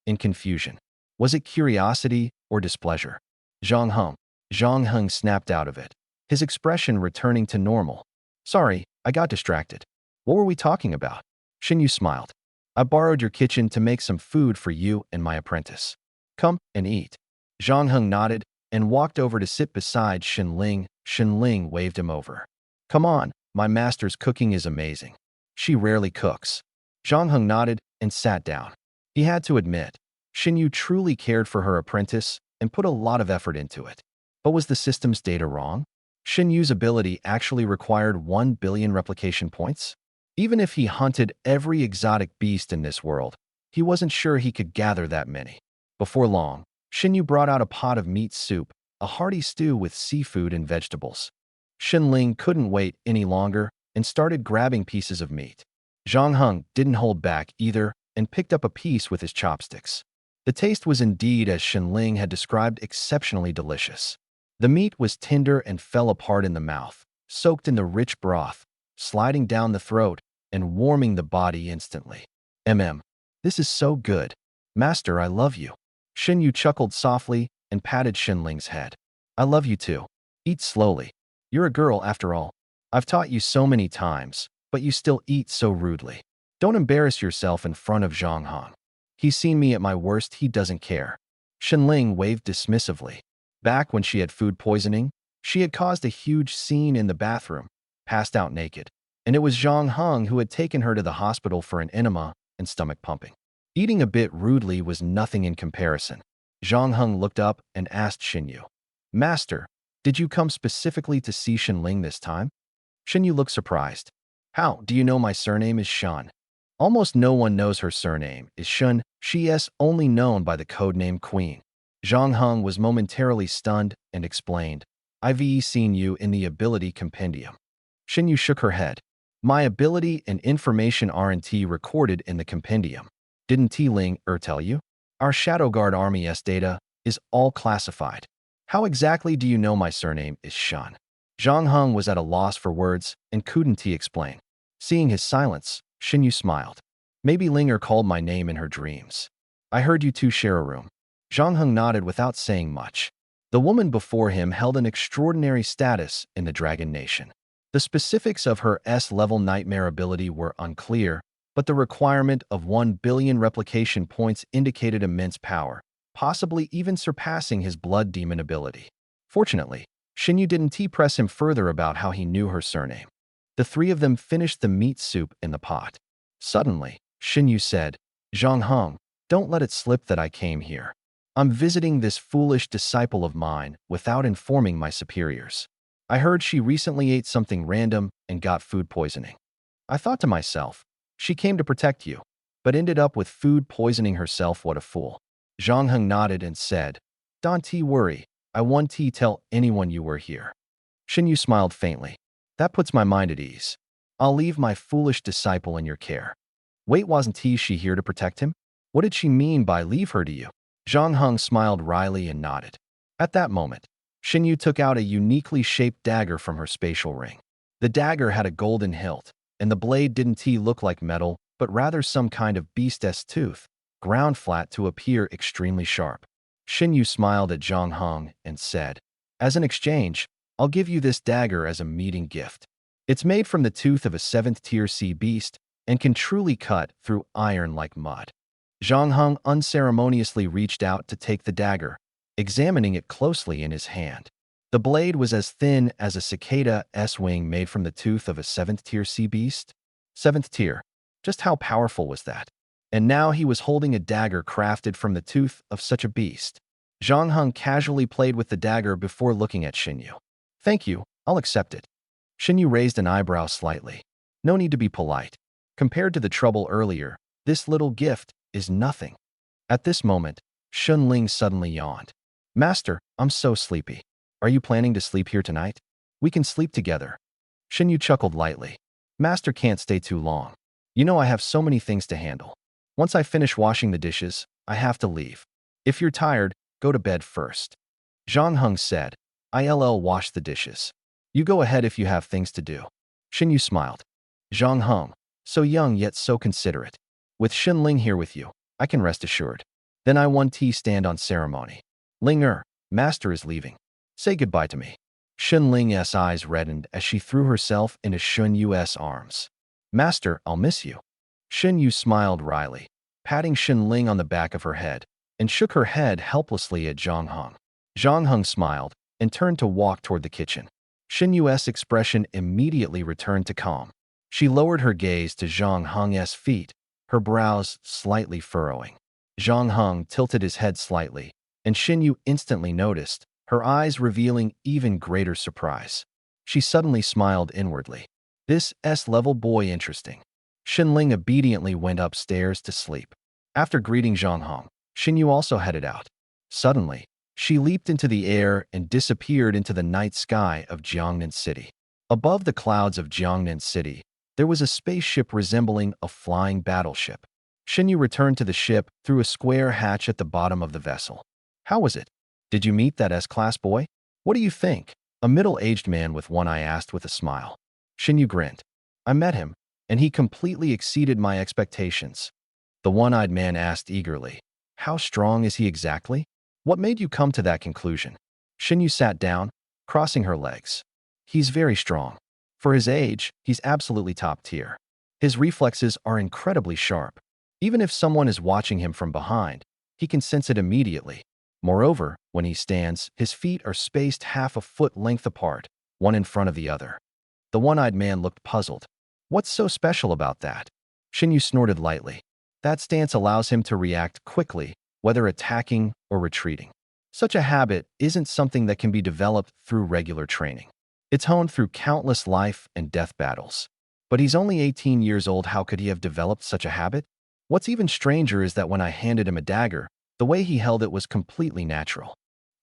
in confusion. Was it curiosity or displeasure? "Zhang Heng." Zhang Heng snapped out of it, his expression returning to normal. "Sorry, I got distracted. What were we talking about?" Xin Yu smiled. "I borrowed your kitchen to make some food for you and my apprentice. Come and eat." Zhang Heng nodded and walked over to sit beside Xin Ling. Xin Ling waved him over. "Come on, my master's cooking is amazing. She rarely cooks." Zhang Heng nodded and sat down. He had to admit, Xin Yu truly cared for her apprentice and put a lot of effort into it. But was the system's data wrong? Xin Yu's ability actually required 1 billion replication points? Even if he hunted every exotic beast in this world, he wasn't sure he could gather that many. Before long, Xin Yu brought out a pot of meat soup, a hearty stew with seafood and vegetables. Xin Ling couldn't wait any longer and started grabbing pieces of meat. Zhang Heng didn't hold back either and picked up a piece with his chopsticks. The taste was indeed, as Xin Ling had described, exceptionally delicious. The meat was tender and fell apart in the mouth, soaked in the rich broth, sliding down the throat and warming the body instantly. This is so good. Master, I love you." Xin Yu chuckled softly and patted Xin Ling's head. "I love you too. Eat slowly. You're a girl after all. I've taught you so many times, but you still eat so rudely. Don't embarrass yourself in front of Zhang Heng. He's seen me at my worst, he doesn't care." Xin Ling waved dismissively. Back when she had food poisoning, she had caused a huge scene in the bathroom, passed out naked, and it was Zhang Heng who had taken her to the hospital for an enema and stomach pumping. Eating a bit rudely was nothing in comparison. Zhang Heng looked up and asked Xin Yu, "Master, did you come specifically to see Xin Ling this time?" Xin Yu looked surprised. "How do you know my surname is Shan?" Almost no one knows her surname is Shun. She is only known by the codename Queen. Zhang Heng was momentarily stunned and explained, "I've seen you in the ability compendium." Xin Yu shook her head. "My ability and information aren't recorded in the compendium. Didn't T Ling tell you? Our Shadow Guard Army's data is all classified. How exactly do you know my surname is Shan?" Zhang Heng was at a loss for words and couldn't explain. Seeing his silence, Xin Yu smiled. "Maybe Linger called my name in her dreams. I heard you two share a room." Zhang Heng nodded without saying much. The woman before him held an extraordinary status in the Dragon Nation. The specifics of her S-level nightmare ability were unclear, but the requirement of 1 billion replication points indicated immense power, possibly even surpassing his blood demon ability. Fortunately, Xin Yu didn't press him further about how he knew her surname. The three of them finished the meat soup in the pot. Suddenly, Xinyu said, Zhang Heng, don't let it slip that I came here. I'm visiting this foolish disciple of mine without informing my superiors. I heard she recently ate something random and got food poisoning. I thought to myself, she came to protect you, but ended up with food poisoning herself. What a fool. Zhang Heng nodded and said, Don't worry, I won't tell anyone you were here. Xinyu smiled faintly. That puts my mind at ease. I'll leave my foolish disciple in your care. Wait, wasn't she here to protect him? What did she mean by leave her to you? Zhang Heng smiled wryly and nodded. At that moment, Xinyu took out a uniquely shaped dagger from her spatial ring. The dagger had a golden hilt, and the blade didn't look like metal, but rather some kind of beast's tooth, ground flat to appear extremely sharp. Xinyu smiled at Zhang Heng and said, As an exchange, I'll give you this dagger as a meeting gift. It's made from the tooth of a 7th-tier sea beast and can truly cut through iron like mud. Zhang Heng unceremoniously reached out to take the dagger, examining it closely in his hand. The blade was as thin as a cicada's wing made from the tooth of a 7th-tier sea beast. 7th tier. Just how powerful was that? And now he was holding a dagger crafted from the tooth of such a beast. Zhang Heng casually played with the dagger before looking at Xinyu. Thank you, I'll accept it. Xinyu raised an eyebrow slightly. No need to be polite. Compared to the trouble earlier, this little gift is nothing. At this moment, Xunling suddenly yawned. Master, I'm so sleepy. Are you planning to sleep here tonight? We can sleep together. Xinyu chuckled lightly. Master can't stay too long. You know I have so many things to handle. Once I finish washing the dishes, I have to leave. If you're tired, go to bed first. Zhang Heng said, I'll wash the dishes. You go ahead if you have things to do. Xinyu smiled. Zhang Heng, so young yet so considerate. With Xunling here with you, I can rest assured. Then I want stand on ceremony. Ling Master is leaving. Say goodbye to me. Xunling's eyes reddened as she threw herself into Xunyu's arms. Master, I'll miss you. Xunyu smiled wryly, patting Xunling on the back of her head, and shook her head helplessly at Zhang Heng. Zhang Heng smiled and turned to walk toward the kitchen. Xunyu's expression immediately returned to calm. She lowered her gaze to Zhang Heng's feet, her brows slightly furrowing. Zhang Heng tilted his head slightly, and Xinyu instantly noticed, her eyes revealing even greater surprise. She suddenly smiled inwardly. This S-level boy interesting. Xunling obediently went upstairs to sleep. After greeting Zhang Heng, Xinyu also headed out. Suddenly, she leaped into the air and disappeared into the night sky of Jiangnan City. Above the clouds of Jiangnan City, there was a spaceship resembling a flying battleship. Xinyu returned to the ship through a square hatch at the bottom of the vessel. How was it? Did you meet that S-class boy? What do you think? A middle-aged man with one eye asked with a smile. Xinyu grinned. I met him, and he completely exceeded my expectations. The one-eyed man asked eagerly. How strong is he exactly? What made you come to that conclusion? Xinyu sat down, crossing her legs. He's very strong. For his age, he's absolutely top tier. His reflexes are incredibly sharp. Even if someone is watching him from behind, he can sense it immediately. Moreover, when he stands, his feet are spaced half a foot length apart, one in front of the other. The one-eyed man looked puzzled. What's so special about that? Xinyu snorted lightly. That stance allows him to react quickly, whether attacking or retreating. Such a habit isn't something that can be developed through regular training. It's honed through countless life and death battles. But he's only 18 years old. How could he have developed such a habit? What's even stranger is that when I handed him a dagger, the way he held it was completely natural.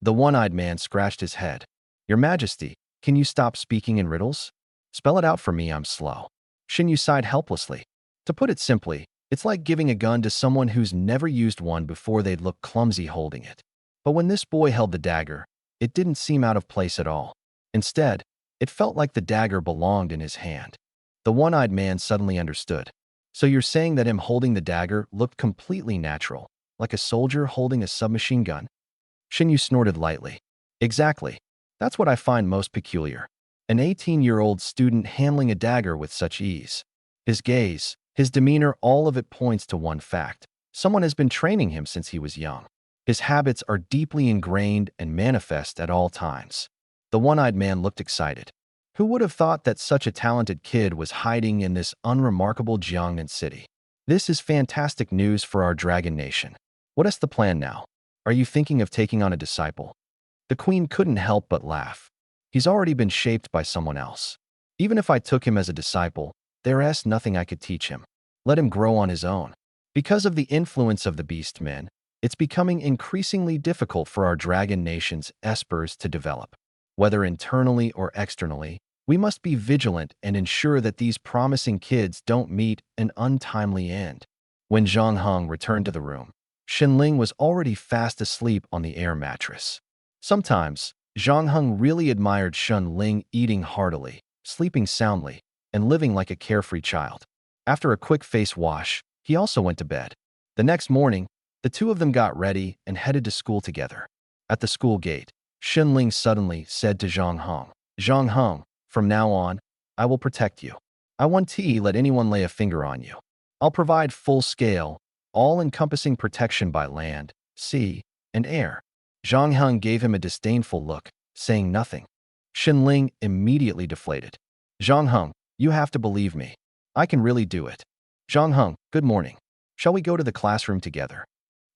The one-eyed man scratched his head. Your Majesty, can you stop speaking in riddles? Spell it out for me, I'm slow. Xinyu sighed helplessly. To put it simply, it's like giving a gun to someone who's never used one before. They'd look clumsy holding it. But when this boy held the dagger, it didn't seem out of place at all. Instead, it felt like the dagger belonged in his hand. The one-eyed man suddenly understood. So you're saying that him holding the dagger looked completely natural, like a soldier holding a submachine gun? Xinyu snorted lightly. Exactly. That's what I find most peculiar. An 18-year-old student handling a dagger with such ease. His gaze, his demeanor, all of it points to one fact. Someone has been training him since he was young. His habits are deeply ingrained and manifest at all times. The one-eyed man looked excited. Who would have thought that such a talented kid was hiding in this unremarkable Jiangnan city? This is fantastic news for our Dragon Nation. What is the plan now? Are you thinking of taking on a disciple? The queen couldn't help but laugh. He's already been shaped by someone else. Even if I took him as a disciple, there's nothing I could teach him. Let him grow on his own. Because of the influence of the beast men, it's becoming increasingly difficult for our Dragon Nation's espers to develop. Whether internally or externally, we must be vigilant and ensure that these promising kids don't meet an untimely end. When Zhang Heng returned to the room, Shenling was already fast asleep on the air mattress. Sometimes, Zhang Heng really admired Shenling eating heartily, sleeping soundly, and living like a carefree child. After a quick face wash, he also went to bed. The next morning, the two of them got ready and headed to school together. At the school gate, Shenling suddenly said to Zhang Heng, "Zhang Heng, from now on, I will protect you. I won't let anyone lay a finger on you. I'll provide full-scale, all-encompassing protection by land, sea, and air." Zhang Heng gave him a disdainful look, saying nothing. Shenling immediately deflated. "Zhang Heng, you have to believe me. I can really do it." "Zhang Heng, good morning. Shall we go to the classroom together?"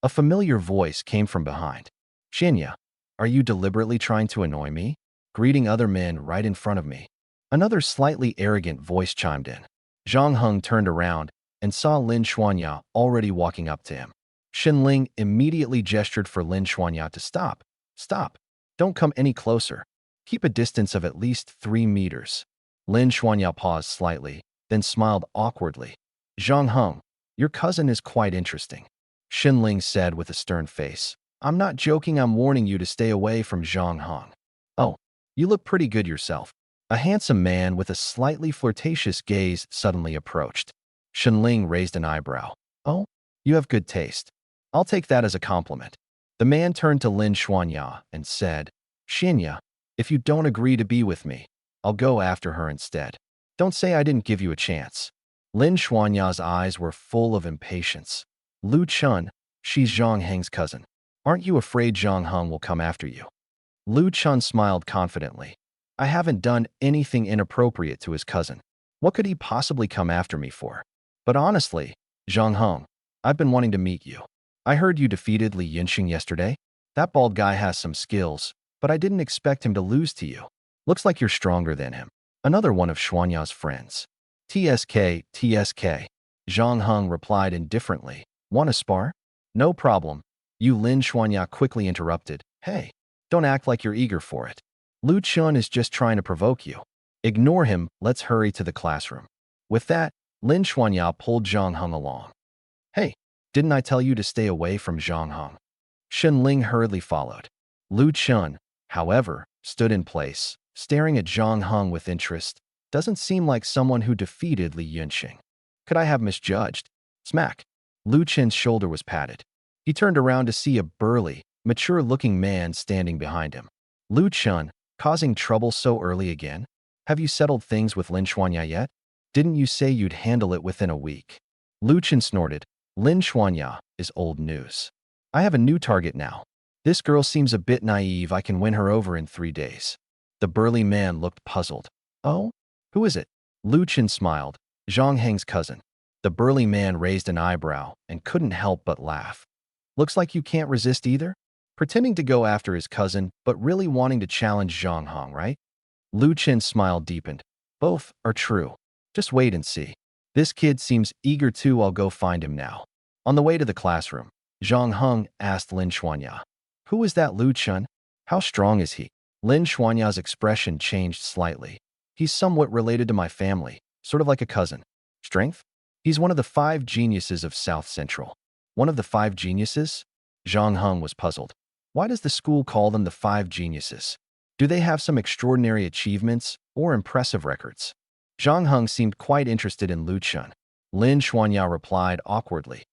A familiar voice came from behind. "Xinya, are you deliberately trying to annoy me? Greeting other men right in front of me?" Another slightly arrogant voice chimed in. Zhang Heng turned around and saw Lin Xuanya already walking up to him. Shenling immediately gestured for Lin Xuanya to stop. "Stop. Don't come any closer. Keep a distance of at least 3 meters." Lin Xuanya paused slightly, then smiled awkwardly. "Zhang Heng, your cousin is quite interesting," Shenling said with a stern face. "I'm not joking, I'm warning you to stay away from Zhang Heng." "Oh, you look pretty good yourself." A handsome man with a slightly flirtatious gaze suddenly approached. Shenling raised an eyebrow. "Oh, you have good taste. I'll take that as a compliment." The man turned to Lin Xuanya and said, "Xinya, if you don't agree to be with me, I'll go after her instead. Don't say I didn't give you a chance." Lin Xuanya's eyes were full of impatience. "Lu Chun, she's Zhang Heng's cousin. Aren't you afraid Zhang Heng will come after you?" Lu Chun smiled confidently. "I haven't done anything inappropriate to his cousin. What could he possibly come after me for? But honestly, Zhang Heng, I've been wanting to meet you. I heard you defeated Li Yinxing yesterday. That bald guy has some skills, but I didn't expect him to lose to you. Looks like you're stronger than him." Another one of Xuanya's friends. "TSK, TSK. Zhang Heng replied indifferently. "Want to spar?" "No problem." Lin Xuanya quickly interrupted. "Hey, don't act like you're eager for it. Lu Chun is just trying to provoke you. Ignore him, let's hurry to the classroom." With that, Lin Xuanya pulled Zhang Heng along. "Hey, didn't I tell you to stay away from Zhang Heng?" Shenling hurriedly followed. Lu Chun, however, stood in place, staring at Zhang Heng with interest. Doesn't seem like someone who defeated Li Yinxing. Could I have misjudged? Smack. Lu Chen's shoulder was patted. He turned around to see a burly, mature-looking man standing behind him. "Lu Chun, causing trouble so early again? Have you settled things with Lin Xuanya yet? Didn't you say you'd handle it within a week?" Lu Chen snorted. "Lin Xuanya is old news. I have a new target now. This girl seems a bit naive. I can win her over in 3 days." The burly man looked puzzled. "Oh? Who is it?" Lu Chen smiled. "Zhang Heng's cousin." The burly man raised an eyebrow and couldn't help but laugh. "Looks like you can't resist either? Pretending to go after his cousin, but really wanting to challenge Zhang Heng, right?" Lu Chen's smile deepened. "Both are true. Just wait and see. This kid seems eager too. I'll go find him now." On the way to the classroom, Zhang Heng asked Lin Xuanya, "Who is that Lu Chun? How strong is he?" Lin Xuanya's expression changed slightly. "He's somewhat related to my family, sort of like a cousin." "Strength?" "He's one of the 5 geniuses of South Central." "One of the 5 geniuses?" Zhang Heng was puzzled. Why does the school call them the 5 geniuses? Do they have some extraordinary achievements or impressive records? Zhang Heng seemed quite interested in Lu Chun. Lin Xuanya replied awkwardly.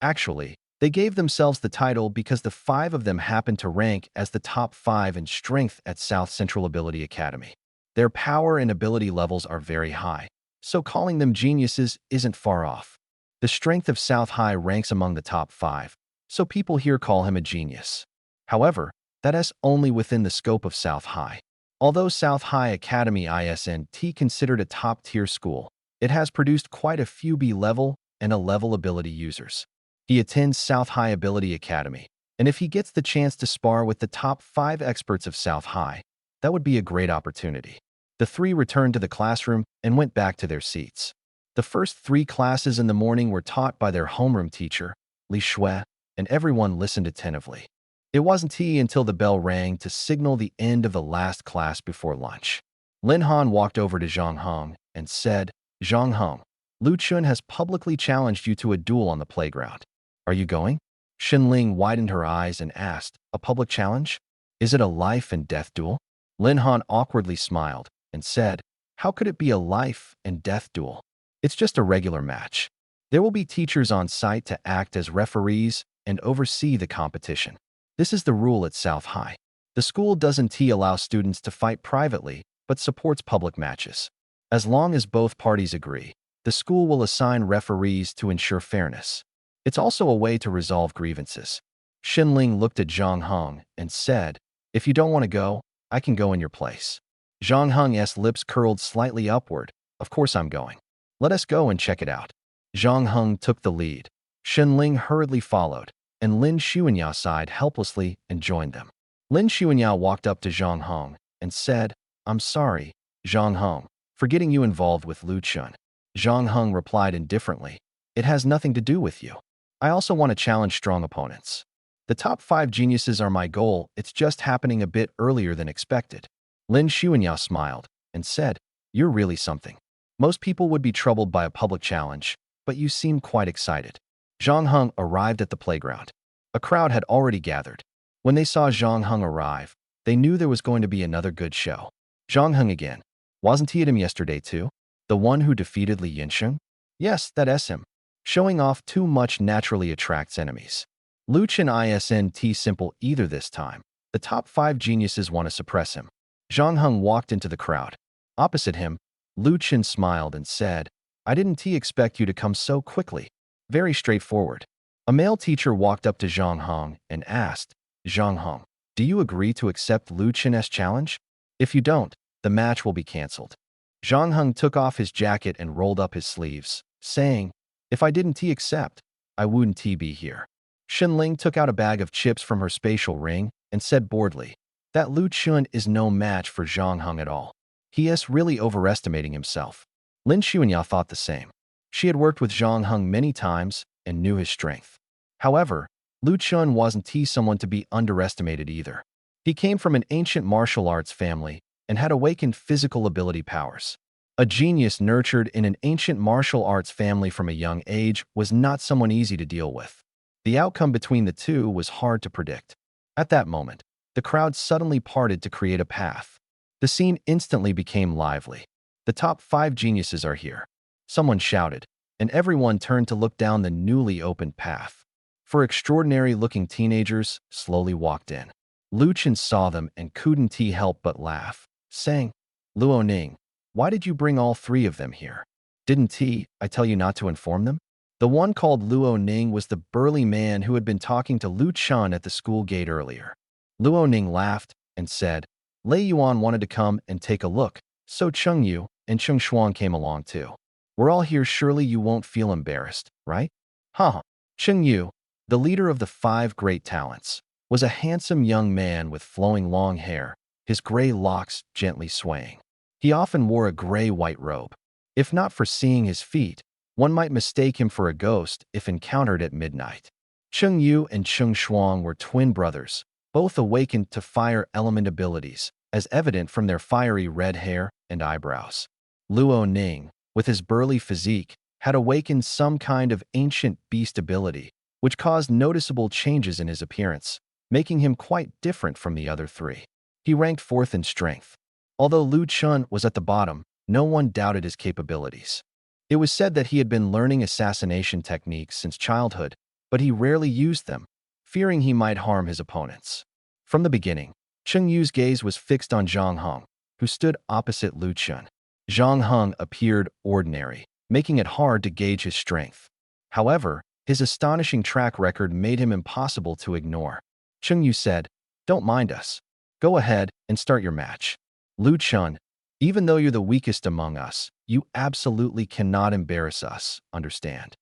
"Actually, they gave themselves the title because the 5 of them happened to rank as the top 5 in strength at South Central Ability Academy. Their power and ability levels are very high, so calling them geniuses isn't far off. The strength of South High ranks among the top 5, so people here call him a genius. However, that is only within the scope of South High. Although South High Academy ISNT considered a top-tier school, it has produced quite a few B-level and A-level ability users. He attends South High Ability Academy, and if he gets the chance to spar with the top 5 experts of South High, that would be a great opportunity. The three returned to the classroom and went back to their seats. The first 3 classes in the morning were taught by their homeroom teacher, Li Shui, and everyone listened attentively. It wasn't until the bell rang to signal the end of the last class before lunch. Lin Han walked over to Zhang Heng and said, "Zhang Heng, Lu Chun has publicly challenged you to a duel on the playground. Are you going?" Xinling widened her eyes and asked, "A public challenge? Is it a life and death duel?" Lin Han awkwardly smiled and said, "How could it be a life and death duel? It's just a regular match. There will be teachers on site to act as referees and oversee the competition. This is the rule at South High. The school doesn't allow students to fight privately, but supports public matches. As long as both parties agree, the school will assign referees to ensure fairness. It's also a way to resolve grievances." Xinling looked at Zhang Heng and said, "If you don't want to go, I can go in your place." Zhang Heng's lips curled slightly upward. "Of course I'm going. Let us go and check it out." Zhang Heng took the lead. Xinling hurriedly followed, and Lin Xuanya sighed helplessly and joined them. Lin Xuanya walked up to Zhang Heng and said, "I'm sorry, Zhang Heng, for getting you involved with Lu Chun." Zhang Heng replied indifferently, "It has nothing to do with you. I also want to challenge strong opponents. The top 5 geniuses are my goal. It's just happening a bit earlier than expected." Lin Xuanya smiled and said, "You're really something. Most people would be troubled by a public challenge, but you seem quite excited." Zhang Heng arrived at the playground. A crowd had already gathered. When they saw Zhang Heng arrive, they knew there was going to be another good show. Zhang Heng again. Wasn't he at him yesterday too? The one who defeated Li Yinsheng? Yes, that's him. Showing off too much naturally attracts enemies. Lu Chen isn't simple either this time. The top 5 geniuses want to suppress him. Zhang Heng walked into the crowd. Opposite him, Lu Chen smiled and said, "I didn't expect you to come so quickly. Very straightforward." A male teacher walked up to Zhang Heng and asked, "Zhang Heng, do you agree to accept Lu Chen's challenge? If you don't, the match will be cancelled." Zhang Heng took off his jacket and rolled up his sleeves, saying, "If I didn't accept, I wouldn't be here." Xinling took out a bag of chips from her spatial ring and said boredly, "That Lu Chun is no match for Zhang Heng at all. He is really overestimating himself." Lin Xuanya thought the same. She had worked with Zhang Heng many times and knew his strength. However, Lu Chun wasn't someone to be underestimated either. He came from an ancient martial arts family and had awakened physical ability powers. A genius nurtured in an ancient martial arts family from a young age was not someone easy to deal with. The outcome between the two was hard to predict. At that moment, the crowd suddenly parted to create a path. The scene instantly became lively. "The top 5 geniuses are here," someone shouted, and everyone turned to look down the newly opened path. 4 extraordinary-looking teenagers slowly walked in. Lu Chen saw them and couldn't help but laugh, saying, "Luo Ning, why did you bring all 3 of them here? Didn't I tell you not to inform them?" The one called Luo Ning was the burly man who had been talking to Lu Chun at the school gate earlier. Luo Ning laughed and said, "Lei Yuan wanted to come and take a look, so Cheng Yu and Cheng Shuang came along too. We're all here, surely you won't feel embarrassed, right?" Haha. Cheng Yu, the leader of the 5 great talents, was a handsome young man with flowing long hair, his gray locks gently swaying. He often wore a gray-white robe. If not for seeing his feet, one might mistake him for a ghost if encountered at midnight. Cheng Yu and Cheng Shuang were twin brothers, both awakened to fire element abilities, as evident from their fiery red hair and eyebrows. Luo Ning, with his burly physique, had awakened some kind of ancient beast ability, which caused noticeable changes in his appearance, making him quite different from the other 3. He ranked 4th in strength. Although Lu Chun was at the bottom, no one doubted his capabilities. It was said that he had been learning assassination techniques since childhood, but he rarely used them, fearing he might harm his opponents. From the beginning, Cheng Yu's gaze was fixed on Zhang Heng, who stood opposite Lu Chun. Zhang Heng appeared ordinary, making it hard to gauge his strength. However, his astonishing track record made him impossible to ignore. Cheng Yu said, "Don't mind us. Go ahead and start your match." Lu Chun, even though you're the weakest among us, you absolutely cannot embarrass us, understand?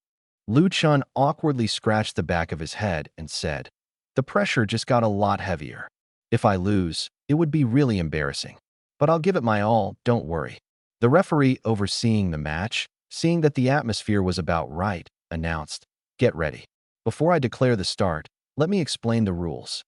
Lu Chun awkwardly scratched the back of his head and said, "The pressure just got a lot heavier. If I lose, it would be really embarrassing. But I'll give it my all, don't worry." The referee overseeing the match, seeing that the atmosphere was about right, announced, "Get ready. Before I declare the start, let me explain the rules."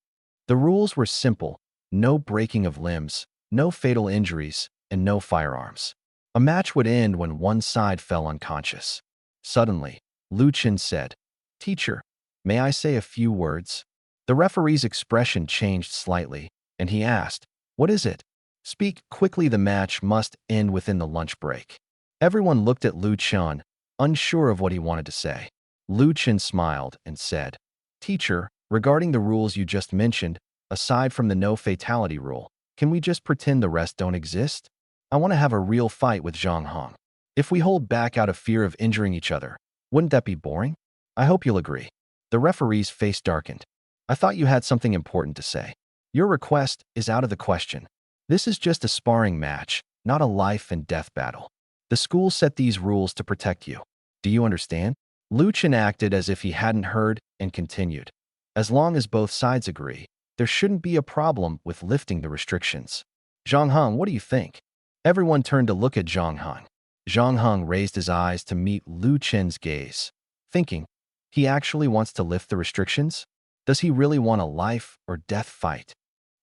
The rules were simple: no breaking of limbs, no fatal injuries, and no firearms. A match would end when one side fell unconscious. Suddenly, Lu Chen said, "Teacher, may I say a few words?" The referee's expression changed slightly, and he asked, "What is it?" "Speak quickly, the match must end within the lunch break." Everyone looked at Lu Chen, unsure of what he wanted to say. Lu Chen smiled and said, "Teacher, regarding the rules you just mentioned, aside from the no fatality rule, can we just pretend the rest don't exist? I want to have a real fight with Zhang Hong. If we hold back out of fear of injuring each other, wouldn't that be boring? I hope you'll agree." The referee's face darkened. "I thought you had something important to say. Your request is out of the question. This is just a sparring match, not a life and death battle. The school set these rules to protect you. Do you understand?" Lu Chen acted as if he hadn't heard and continued, "As long as both sides agree, there shouldn't be a problem with lifting the restrictions. Zhang Hong, what do you think?" Everyone turned to look at Zhang Hong. Zhang Hong raised his eyes to meet Lu Chen's gaze, thinking, he actually wants to lift the restrictions? Does he really want a life or death fight?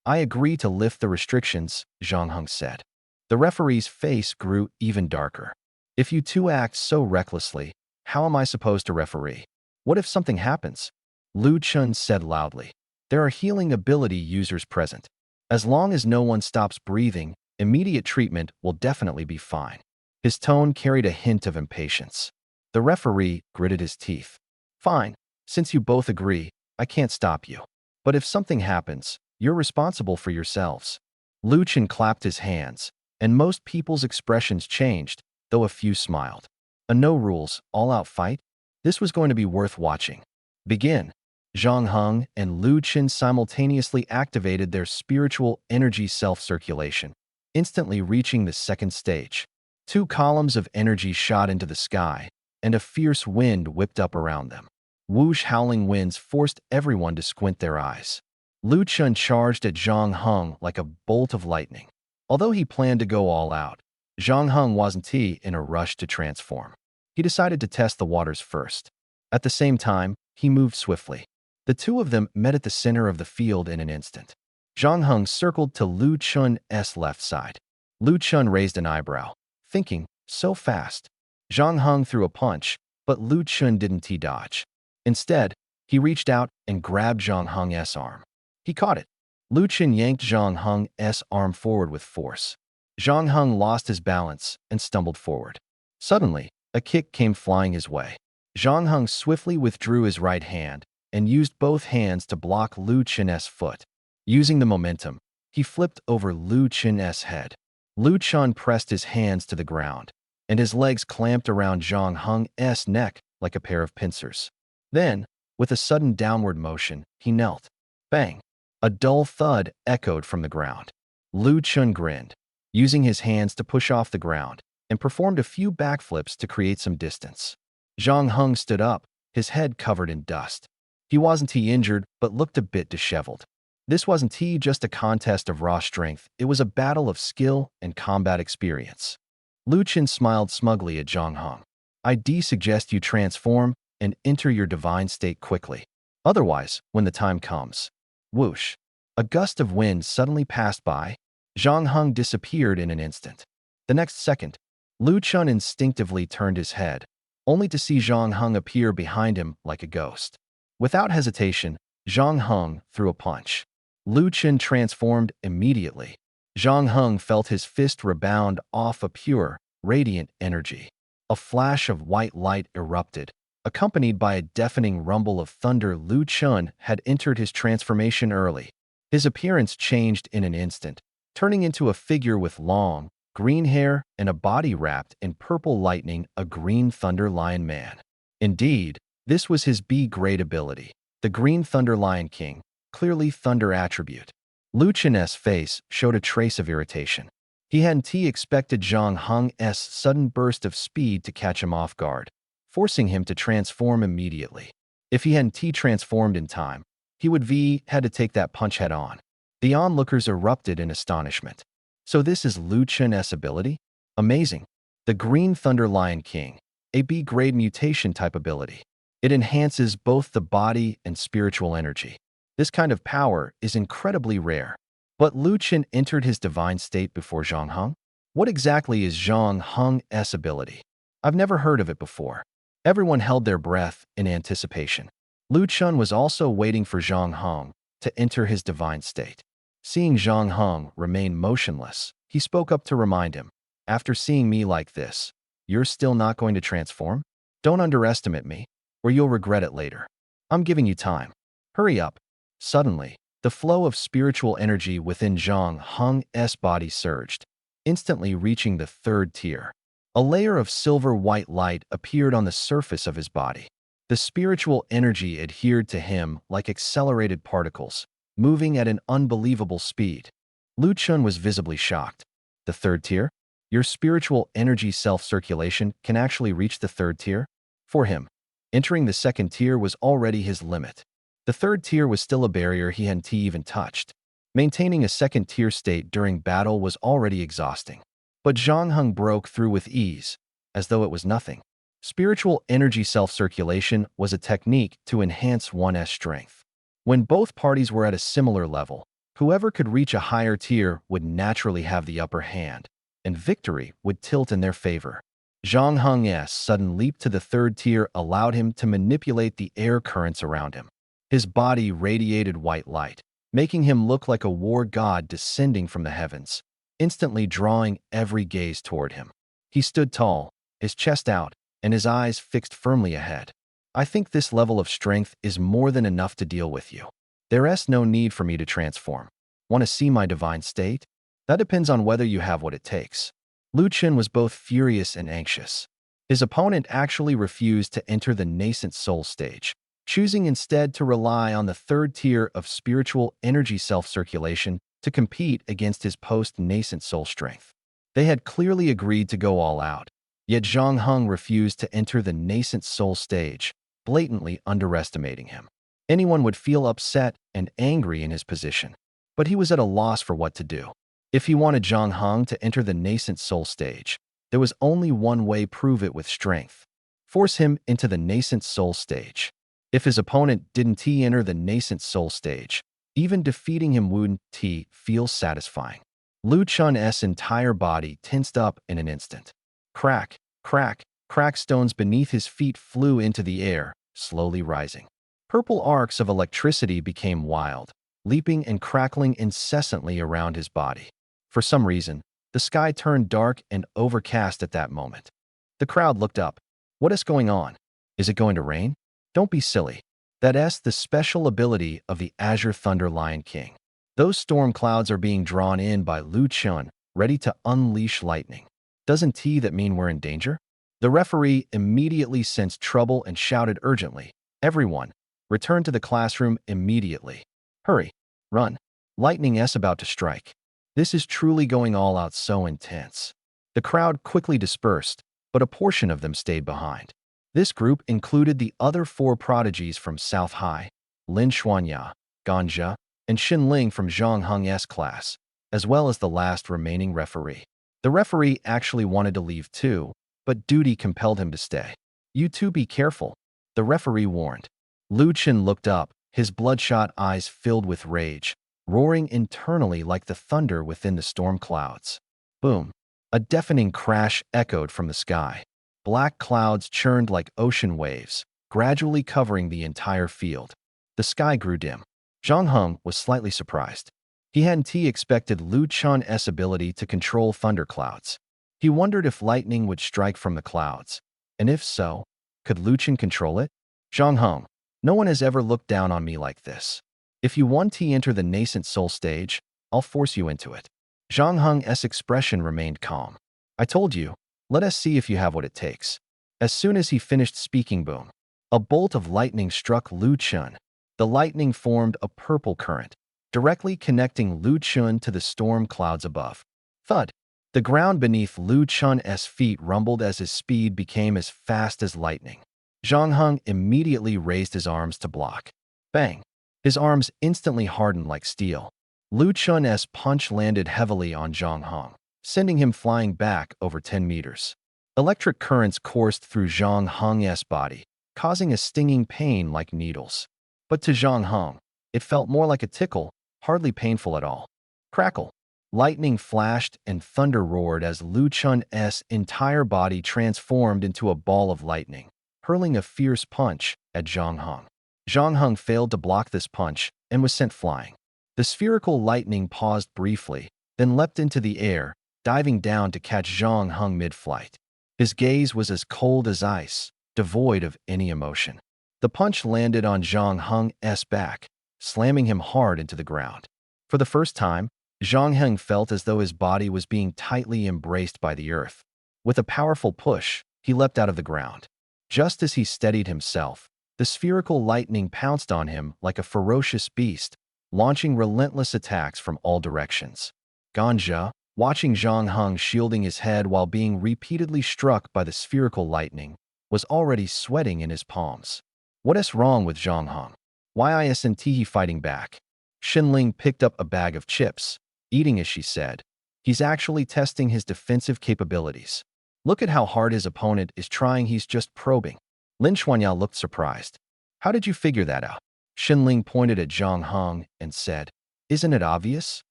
"I agree to lift the restrictions," Zhang Hong said. The referee's face grew even darker. "If you two act so recklessly, how am I supposed to referee? What if something happens?" Lu Chen said loudly, "There are healing ability users present. As long as no one stops breathing, immediate treatment will definitely be fine." His tone carried a hint of impatience. The referee gritted his teeth. "Fine, since you both agree, I can't stop you. But if something happens, you're responsible for yourselves." Lu Chen clapped his hands, and most people's expressions changed, though a few smiled. A no-rules, all-out fight? This was going to be worth watching. "Begin." Zhang Hong and Lu Chen simultaneously activated their spiritual energy self-circulation, instantly reaching the second stage. Two columns of energy shot into the sky, and a fierce wind whipped up around them. Whoosh howling winds forced everyone to squint their eyes. Lu Chen charged at Zhang Hong like a bolt of lightning. Although he planned to go all out, Zhang Hong wasn't in a rush to transform. He decided to test the waters first. At the same time, he moved swiftly. The two of them met at the center of the field in an instant. Zhang Hong circled to Lu Chun's left side. Lu Chun raised an eyebrow, thinking, so fast. Zhang Hong threw a punch, but Lu Chun didn't dodge. Instead, he reached out and grabbed Zhang Hong's arm. He caught it. Lu Chun yanked Zhang Hong's arm forward with force. Zhang Hong lost his balance and stumbled forward. Suddenly, a kick came flying his way. Zhang Hong swiftly withdrew his right hand and used both hands to block Lu Chun's foot. Using the momentum, he flipped over Lu Chun's head. Lu Chun pressed his hands to the ground, and his legs clamped around Zhang Hong's neck like a pair of pincers. Then, with a sudden downward motion, he knelt. Bang! A dull thud echoed from the ground. Lu Chun grinned, using his hands to push off the ground, and performed a few backflips to create some distance. Zhang Hong stood up, his head covered in dust. He wasn't injured, but looked a bit disheveled. This wasn't just a contest of raw strength, it was a battle of skill and combat experience. Lu Chen smiled smugly at Zhang Hong. "I suggest you transform and enter your divine state quickly. Otherwise, when the time comes..." Whoosh! A gust of wind suddenly passed by. Zhang Hong disappeared in an instant. The next second, Lu Chun instinctively turned his head, only to see Zhang Hong appear behind him like a ghost. Without hesitation, Zhang Hong threw a punch. Lu Chun transformed immediately. Zhang Hong felt his fist rebound off a pure, radiant energy. A flash of white light erupted, accompanied by a deafening rumble of thunder. Lu Chun had entered his transformation early. His appearance changed in an instant, turning into a figure with long, green hair and a body wrapped in purple lightning, a green thunder lion man. Indeed, this was his B-grade ability, the Green Thunder Lion King, clearly thunder attribute. Lu Chun's face showed a trace of irritation. He hadn't expected Zhang Heng's sudden burst of speed to catch him off guard, forcing him to transform immediately. If he hadn't transformed in time, he would had to take that punch head on. The onlookers erupted in astonishment. So this is Lu Chun's ability? Amazing. The Green Thunder Lion King, a B-grade mutation type ability. It enhances both the body and spiritual energy. This kind of power is incredibly rare. But Lu Chun entered his divine state before Zhang Heng? What exactly is Zhang Heng's ability? I've never heard of it before. Everyone held their breath in anticipation. Lu Chun was also waiting for Zhang Heng to enter his divine state. Seeing Zhang Heng remain motionless, he spoke up to remind him, "After seeing me like this, you're still not going to transform? Don't underestimate me, or you'll regret it later. I'm giving you time. Hurry up." Suddenly, the flow of spiritual energy within Zhang Heng's body surged, instantly reaching the third tier. A layer of silver-white light appeared on the surface of his body. The spiritual energy adhered to him like accelerated particles, moving at an unbelievable speed. Lu Chun was visibly shocked. The third tier? Your spiritual energy self-circulation can actually reach the third tier? For him, entering the second tier was already his limit. The third tier was still a barrier he hadn't even touched. Maintaining a second-tier state during battle was already exhausting. But Zhang Heng broke through with ease, as though it was nothing. Spiritual energy self-circulation was a technique to enhance one's strength. When both parties were at a similar level, whoever could reach a higher tier would naturally have the upper hand, and victory would tilt in their favor. Zhang Heng's sudden leap to the third tier allowed him to manipulate the air currents around him. His body radiated white light, making him look like a war god descending from the heavens, instantly drawing every gaze toward him. He stood tall, his chest out, and his eyes fixed firmly ahead. "I think this level of strength is more than enough to deal with you. There's no need for me to transform. Want to see my divine state? That depends on whether you have what it takes." Lu Chun was both furious and anxious. His opponent actually refused to enter the nascent soul stage, choosing instead to rely on the third tier of spiritual energy self-circulation to compete against his post-nascent soul strength. They had clearly agreed to go all out, yet Zhang Heng refused to enter the nascent soul stage, blatantly underestimating him. Anyone would feel upset and angry in his position, but he was at a loss for what to do. If he wanted Zhang Heng to enter the nascent soul stage, there was only one way: prove it with strength. Force him into the nascent soul stage. If his opponent didn't enter the nascent soul stage, even defeating him wouldn't feel satisfying. Lu Chun's entire body tensed up in an instant. Crack, crack, crack. Stones beneath his feet flew into the air, slowly rising. Purple arcs of electricity became wild, leaping and crackling incessantly around his body. For some reason, the sky turned dark and overcast at that moment. The crowd looked up. What is going on? Is it going to rain? Don't be silly. That's the special ability of the Azure Thunder Lion King. Those storm clouds are being drawn in by Lu Chun, ready to unleash lightning. Doesn't that mean we're in danger? The referee immediately sensed trouble and shouted urgently, "Everyone, return to the classroom immediately. Hurry, run. Lightning is about to strike." This is truly going all out, so intense. The crowd quickly dispersed, but a portion of them stayed behind. This group included the other four prodigies from South High, Lin Xuanya, Ganja, and Xin Ling from Zhang Heng's class, as well as the last remaining referee. The referee actually wanted to leave too, but duty compelled him to stay. "You two be careful," the referee warned. Lu Chun looked up, his bloodshot eyes filled with rage, roaring internally like the thunder within the storm clouds. Boom! A deafening crash echoed from the sky. Black clouds churned like ocean waves, gradually covering the entire field. The sky grew dim. Zhang Heng was slightly surprised. He hadn't expected Lu Chun's ability to control thunderclouds. He wondered if lightning would strike from the clouds, and if so, could Lu Chun control it? "Zhang Heng, no one has ever looked down on me like this. If you want to enter the nascent soul stage, I'll force you into it." Zhang Heng's expression remained calm. "I told you, let us see if you have what it takes." As soon as he finished speaking, boom, a bolt of lightning struck Lu Chun. The lightning formed a purple current, directly connecting Lu Chun to the storm clouds above. Thud! The ground beneath Lu Chun's feet rumbled as his speed became as fast as lightning. Zhang Heng immediately raised his arms to block. Bang! His arms instantly hardened like steel. Lu Chun's punch landed heavily on Zhang Heng, sending him flying back over 10 meters. Electric currents coursed through Zhang Heng's body, causing a stinging pain like needles. But to Zhang Heng, it felt more like a tickle, hardly painful at all. Crackle! Lightning flashed and thunder roared as Lu Chun's entire body transformed into a ball of lightning, hurling a fierce punch at Zhang Heng. Zhang Heng failed to block this punch and was sent flying. The spherical lightning paused briefly, then leapt into the air, diving down to catch Zhang Heng mid-flight. His gaze was as cold as ice, devoid of any emotion. The punch landed on Zhang Heng's back, slamming him hard into the ground. For the first time, Zhang Heng felt as though his body was being tightly embraced by the earth. With a powerful push, he leapt out of the ground. Just as he steadied himself, the spherical lightning pounced on him like a ferocious beast, launching relentless attacks from all directions. Ganja, watching Zhang Heng shielding his head while being repeatedly struck by the spherical lightning, was already sweating in his palms. What is wrong with Zhang Heng? Why isn't he fighting back? Xinling picked up a bag of chips, eating as she said. He's actually testing his defensive capabilities. Look at how hard his opponent is trying, he's just probing. Lin Xuanyao looked surprised. How did you figure that out? Xinling pointed at Zhang Heng and said, Isn't it obvious?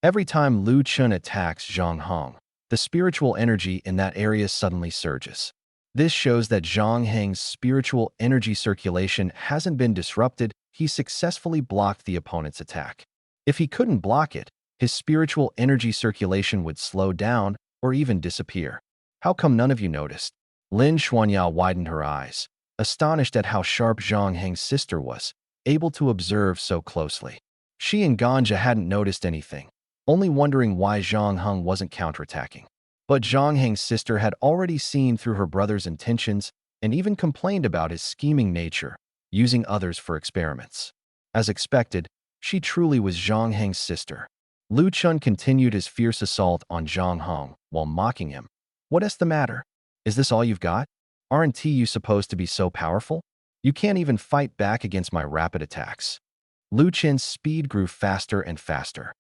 Every time Lu Chun attacks Zhang Heng, the spiritual energy in that area suddenly surges. This shows that Zhang Heng's spiritual energy circulation hasn't been disrupted. He successfully blocked the opponent's attack. If he couldn't block it, his spiritual energy circulation would slow down or even disappear. How come none of you noticed? Lin Xuanyao widened her eyes, astonished at how sharp Zhang Heng's sister was, able to observe so closely. She and Ganja hadn't noticed anything, only wondering why Zhang Heng wasn't counterattacking. But Zhang Heng's sister had already seen through her brother's intentions and even complained about his scheming nature, using others for experiments. As expected, she truly was Zhang Heng's sister. Lu Chun continued his fierce assault on Zhang Heng while mocking him. What is the matter? Is this all you've got? Aren't you supposed to be so powerful? You can't even fight back against my rapid attacks. Lu Chen's speed grew faster and faster.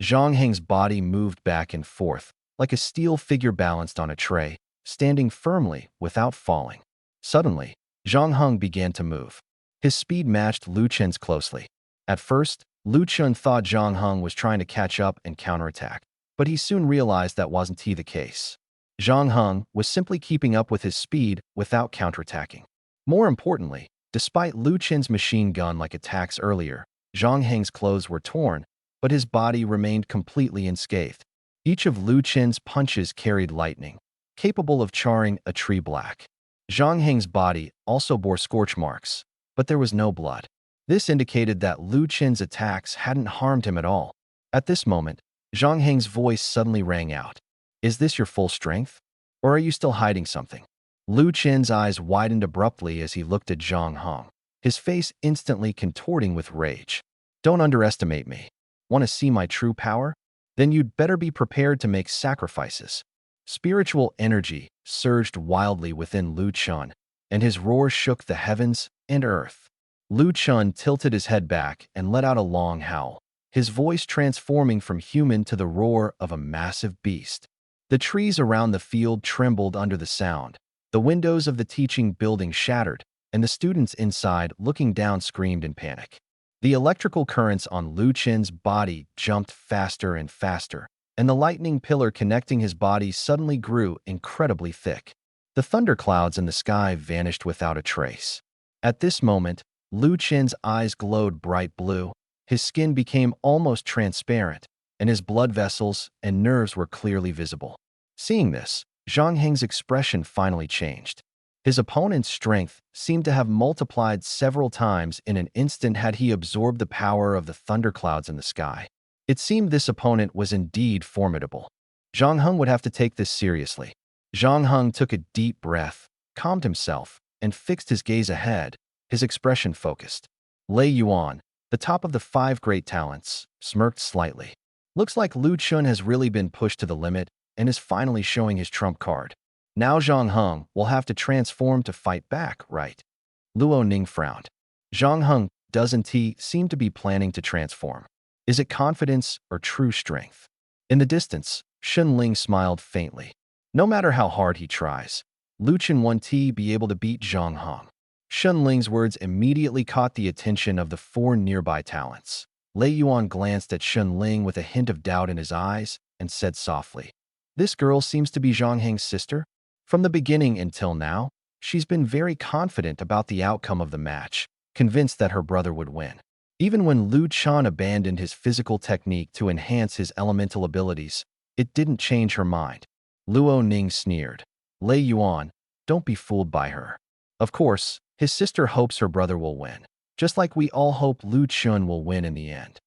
Zhang Heng's body moved back and forth, like a steel figure balanced on a tray, standing firmly without falling. Suddenly, Zhang Heng began to move. His speed matched Lu Chen's closely. At first, Lu Chen thought Zhang Heng was trying to catch up and counterattack, but he soon realized that wasn't the case. Zhang Heng was simply keeping up with his speed without counterattacking. More importantly, despite Lu Chen's machine gun-like attacks earlier, Zhang Heng's clothes were torn, but his body remained completely unscathed. Each of Lu Chen's punches carried lightning, capable of charring a tree black. Zhang Heng's body also bore scorch marks, but there was no blood. This indicated that Lu Chen's attacks hadn't harmed him at all. At this moment, Zhang Heng's voice suddenly rang out. Is this your full strength? Or are you still hiding something? Lu Chen's eyes widened abruptly as he looked at Zhang Heng, his face instantly contorting with rage. Don't underestimate me. Want to see my true power? Then you'd better be prepared to make sacrifices. Spiritual energy surged wildly within Lu Chun, and his roar shook the heavens and earth. Lu Chun tilted his head back and let out a long howl, his voice transforming from human to the roar of a massive beast. The trees around the field trembled under the sound. The windows of the teaching building shattered, and the students inside looking down screamed in panic. The electrical currents on Lu Chen's body jumped faster and faster, and the lightning pillar connecting his body suddenly grew incredibly thick. The thunderclouds in the sky vanished without a trace. At this moment, Lu Chen's eyes glowed bright blue, his skin became almost transparent, and his blood vessels and nerves were clearly visible. Seeing this, Zhang Heng's expression finally changed. His opponent's strength seemed to have multiplied several times in an instant had he absorbed the power of the thunderclouds in the sky. It seemed this opponent was indeed formidable. Zhang Heng would have to take this seriously. Zhang Heng took a deep breath, calmed himself, and fixed his gaze ahead, his expression focused. Lei Yuan, the top of the 5 great talents, smirked slightly. Looks like Lu Chun has really been pushed to the limit. and is finally showing his trump card. Now Zhang Heng will have to transform to fight back, right? Luo Ning frowned. Zhang Heng doesn't he seem to be planning to transform? Is it confidence or true strength? In the distance, Shun Ling smiled faintly. No matter how hard he tries, Lu Chen won't be able to beat Zhang Heng. Shun Ling's words immediately caught the attention of the four nearby talents. Lei Yuan glanced at Shun Ling with a hint of doubt in his eyes and said softly, "This girl seems to be Zhang Heng's sister? From the beginning until now, she's been very confident about the outcome of the match, convinced that her brother would win. Even when Lu Chan abandoned his physical technique to enhance his elemental abilities, it didn't change her mind." Luo Ning sneered. "Lei Yuan, don't be fooled by her. Of course, his sister hopes her brother will win, just like we all hope Lu Chun will win in the end."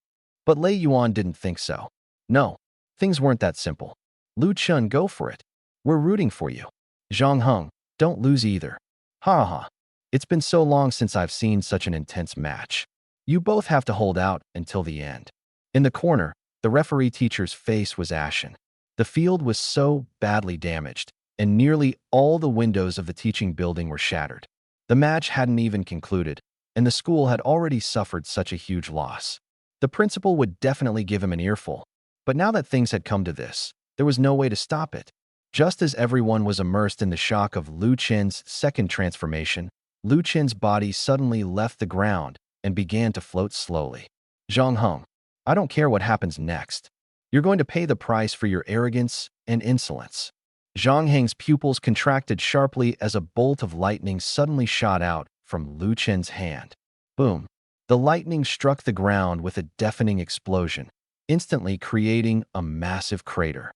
But Lei Yuan didn't think so. "No, things weren't that simple. Lu Chun, go for it. We're rooting for you. Zhang Heng, don't lose either. Ha ha. It's been so long since I've seen such an intense match. You both have to hold out until the end." In the corner, the referee teacher's face was ashen. The field was so badly damaged, and nearly all the windows of the teaching building were shattered. The match hadn't even concluded, and the school had already suffered such a huge loss. The principal would definitely give him an earful, but now that things had come to this, there was no way to stop it. Just as everyone was immersed in the shock of Lu Chen's second transformation, Lu Chen's body suddenly left the ground and began to float slowly. "Zhang Heng, I don't care what happens next. You're going to pay the price for your arrogance and insolence." Zhang Heng's pupils contracted sharply as a bolt of lightning suddenly shot out from Lu Chen's hand. Boom! The lightning struck the ground with a deafening explosion, instantly creating a massive crater.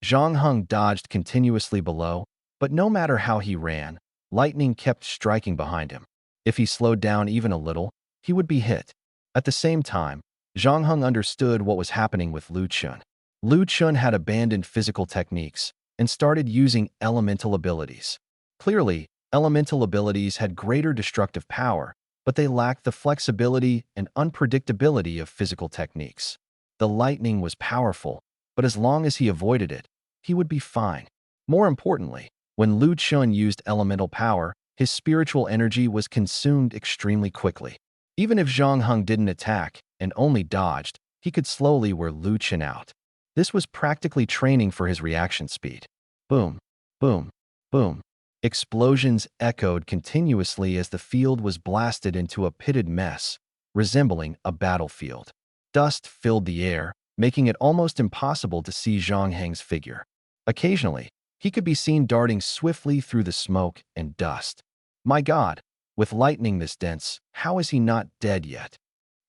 Zhang Heng dodged continuously below, but no matter how he ran, lightning kept striking behind him. If he slowed down even a little, he would be hit. At the same time, Zhang Heng understood what was happening with Lu Chun. Lu Chun had abandoned physical techniques and started using elemental abilities. Clearly, elemental abilities had greater destructive power, but they lacked the flexibility and unpredictability of physical techniques. The lightning was powerful, but as long as he avoided it, he would be fine. More importantly, when Lu Chun used elemental power, his spiritual energy was consumed extremely quickly. Even if Zhang Heng didn't attack and only dodged, he could slowly wear Lu Chun out. This was practically training for his reaction speed. Boom, boom, boom. Explosions echoed continuously as the field was blasted into a pitted mess, resembling a battlefield. Dust filled the air, making it almost impossible to see Zhang Heng's figure. Occasionally, he could be seen darting swiftly through the smoke and dust. My God, with lightning this dense, how is he not dead yet?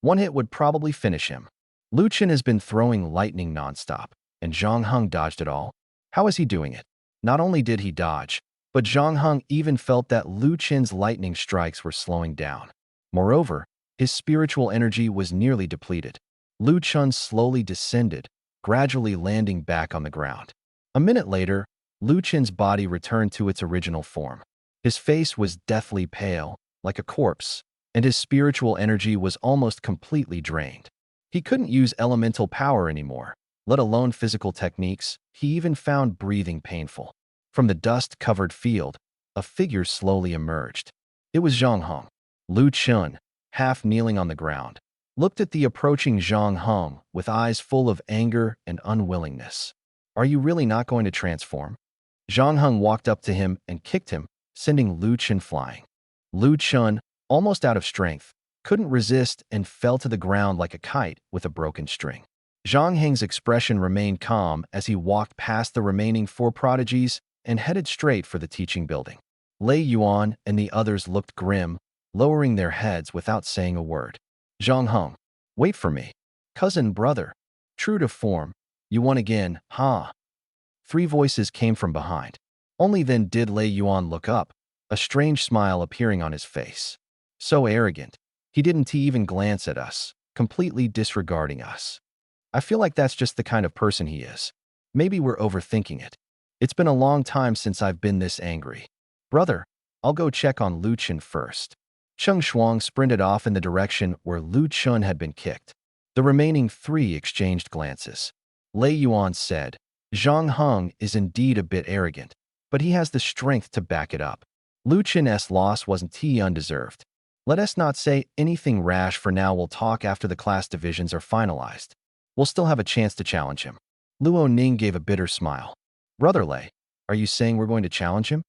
One hit would probably finish him. Lu Chen has been throwing lightning nonstop, and Zhang Heng dodged it all. How is he doing it? Not only did he dodge, but Zhang Heng even felt that Lu Chen's lightning strikes were slowing down. Moreover, his spiritual energy was nearly depleted. Lu Chun slowly descended, gradually landing back on the ground. A minute later, Lu Chen's body returned to its original form. His face was deathly pale, like a corpse, and his spiritual energy was almost completely drained. He couldn't use elemental power anymore, let alone physical techniques. He even found breathing painful. From the dust-covered field, a figure slowly emerged. It was Zhang Heng. Lu Chun, half kneeling on the ground, looked at the approaching Zhang Heng with eyes full of anger and unwillingness. "Are you really not going to transform?" Zhang Heng walked up to him and kicked him, sending Lu Chun flying. Lu Chun, almost out of strength, couldn't resist and fell to the ground like a kite with a broken string. Zhang Heng's expression remained calm as he walked past the remaining four prodigies and headed straight for the teaching building. Lei Yuan and the others looked grim, lowering their heads without saying a word. "Zhang Heng, wait for me. Cousin, brother. True to form, you won again, huh?" Three voices came from behind. Only then did Lei Yuan look up, a strange smile appearing on his face. So arrogant. He didn't even glance at us, completely disregarding us. I feel like that's just the kind of person he is. Maybe we're overthinking it. It's been a long time since I've been this angry. Brother, I'll go check on Lu Chun first. Cheng Shuang sprinted off in the direction where Lu Chun had been kicked. The remaining three exchanged glances. Lei Yuan said, Zhang Heng is indeed a bit arrogant, but he has the strength to back it up. Lu Chen's loss wasn't tea undeserved. Let us not say anything rash for now. We'll talk after the class divisions are finalized. We'll still have a chance to challenge him. Luo Ning gave a bitter smile. Brother Lei, are you saying we're going to challenge him?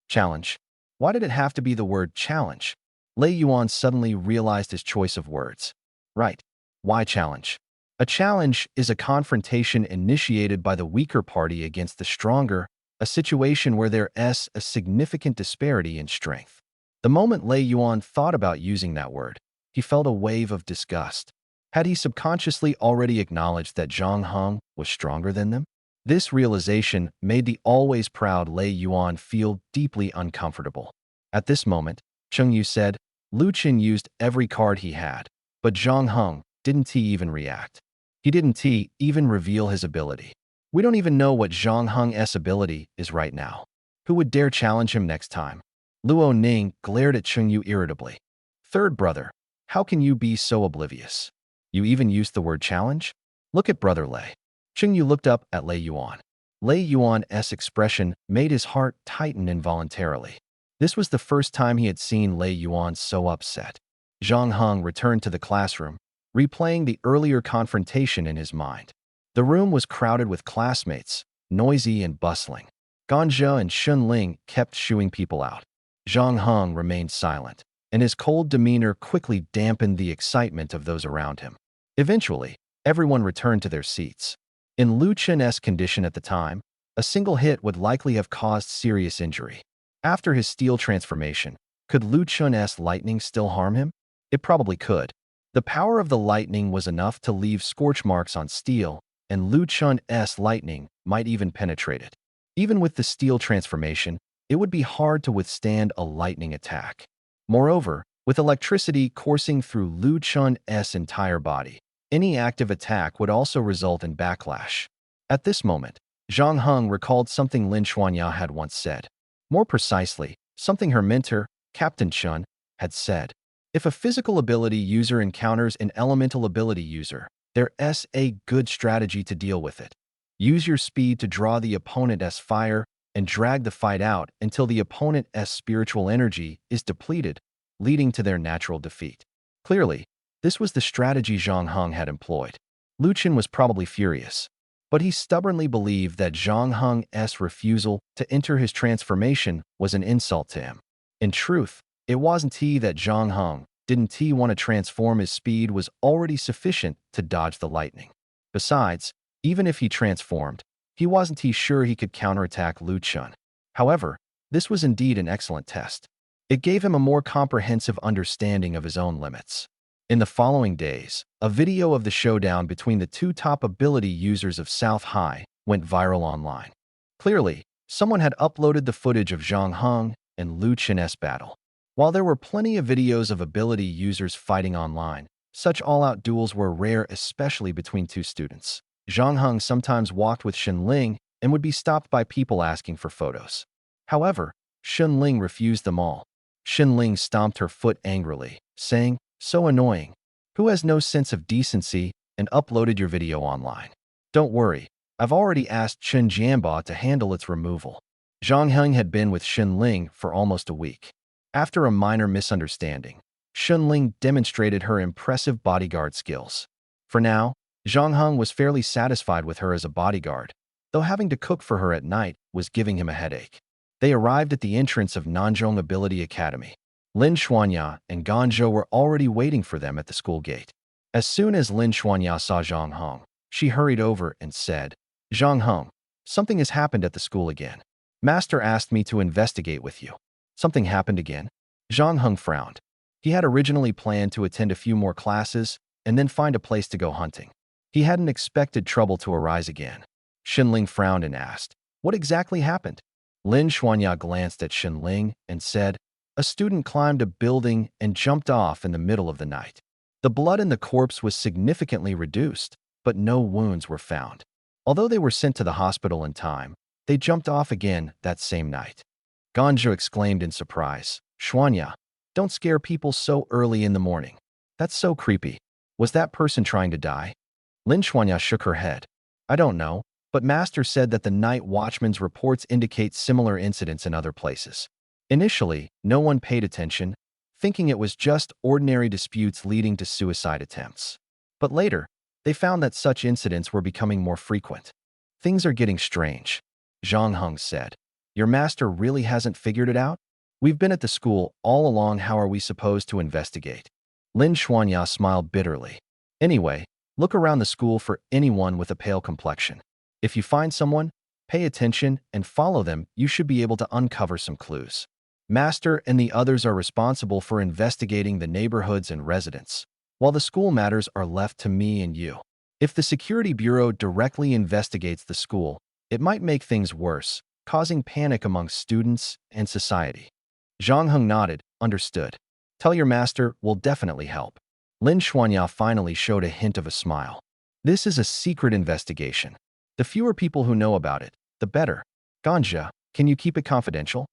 Challenge. Why did it have to be the word challenge? Lei Yuan suddenly realized his choice of words. Right. Why challenge? A challenge is a confrontation initiated by the weaker party against the stronger, a situation where there is a significant disparity in strength. The moment Lei Yuan thought about using that word, he felt a wave of disgust. Had he subconsciously already acknowledged that Zhang Heng was stronger than them? This realization made the always proud Lei Yuan feel deeply uncomfortable. At this moment, Cheng Yu said, Lu Chen used every card he had, but Zhang Heng didn't he even react. He didn't he even reveal his ability. We don't even know what Zhang Heng's ability is right now. Who would dare challenge him next time? Luo Ning glared at Cheng Yu irritably. Third brother, how can you be so oblivious? You even used the word challenge? Look at brother Lei. Cheng Yu looked up at Lei Yuan. Lei Yuan's expression made his heart tighten involuntarily. This was the first time he had seen Lei Yuan so upset. Zhang Heng returned to the classroom, replaying the earlier confrontation in his mind. The room was crowded with classmates, noisy and bustling. Ganzhou and Xunling kept shooing people out. Zhang Heng remained silent, and his cold demeanor quickly dampened the excitement of those around him. Eventually, everyone returned to their seats. In Lu Chen's condition at the time, a single hit would likely have caused serious injury. After his steel transformation, could Lu Chen's lightning still harm him? It probably could. The power of the lightning was enough to leave scorch marks on steel, and Lu Chen's lightning might even penetrate it. Even with the steel transformation, it would be hard to withstand a lightning attack. Moreover, with electricity coursing through Lu Chen's entire body, any active attack would also result in backlash. At this moment, Zhang Heng recalled something Lin Xuanya had once said. More precisely, something her mentor, Captain Chun, had said. If a physical ability user encounters an elemental ability user, there's a good strategy to deal with it. Use your speed to draw the opponent's fire and drag the fight out until the opponent's spiritual energy is depleted, leading to their natural defeat. Clearly, this was the strategy Zhang Heng had employed. Lu Chen was probably furious, but he stubbornly believed that Zhang Heng's refusal to enter his transformation was an insult to him. In truth, it wasn't he that Zhang Heng didn't he want to transform. His speed was already sufficient to dodge the lightning. Besides, even if he transformed, he wasn't he sure he could counterattack Lu Chen. However, this was indeed an excellent test. It gave him a more comprehensive understanding of his own limits. In the following days, a video of the showdown between the two top ability users of South High went viral online. Clearly, someone had uploaded the footage of Zhang Heng and Lu Chen's battle. While there were plenty of videos of ability users fighting online, such all-out duels were rare, especially between two students. Zhang Heng sometimes walked with Xunling and would be stopped by people asking for photos. However, Xunling refused them all. Xunling stomped her foot angrily, saying, "So annoying. Who has no sense of decency and uploaded your video online? Don't worry, I've already asked Chen Jianba to handle its removal." Zhang Heng had been with Xunling for almost a week. After a minor misunderstanding, Xunling demonstrated her impressive bodyguard skills. For now, Zhang Heng was fairly satisfied with her as a bodyguard, though having to cook for her at night was giving him a headache. They arrived at the entrance of Nanzhong Ability Academy. Lin Xuanya and Ganzhou were already waiting for them at the school gate. As soon as Lin Xuanya saw Zhang Heng, she hurried over and said, "Zhang Heng, something has happened at the school again. Master asked me to investigate with you." Something happened again? Zhang Heng frowned. He had originally planned to attend a few more classes and then find a place to go hunting. He hadn't expected trouble to arise again. Xunling frowned and asked, "What exactly happened?" Lin Xuanya glanced at Xunling and said, "A student climbed a building and jumped off in the middle of the night. The blood in the corpse was significantly reduced, but no wounds were found. Although they were sent to the hospital in time, they jumped off again that same night." Ganzhou exclaimed in surprise, "Xuanya, don't scare people so early in the morning. That's so creepy. Was that person trying to die?" Lin Xuanya shook her head. "I don't know. but Master said that the night watchman's reports indicate similar incidents in other places. Initially, no one paid attention, thinking it was just ordinary disputes leading to suicide attempts. But later, they found that such incidents were becoming more frequent. Things are getting strange, Zhang Heng said. Your master really hasn't figured it out? We've been at the school all along. How are we supposed to investigate? Lin Xuanya smiled bitterly. Anyway, look around the school for anyone with a pale complexion. If you find someone, pay attention and follow them. You should be able to uncover some clues. Master and the others are responsible for investigating the neighborhoods and residents, while the school matters are left to me and you. If the Security Bureau directly investigates the school, it might make things worse, causing panic among students and society. Zhang Heng nodded, understood. Tell your master will definitely help. Lin Xuanya finally showed a hint of a smile. This is a secret investigation. The fewer people who know about it, the better. Ganja, can you keep it confidential?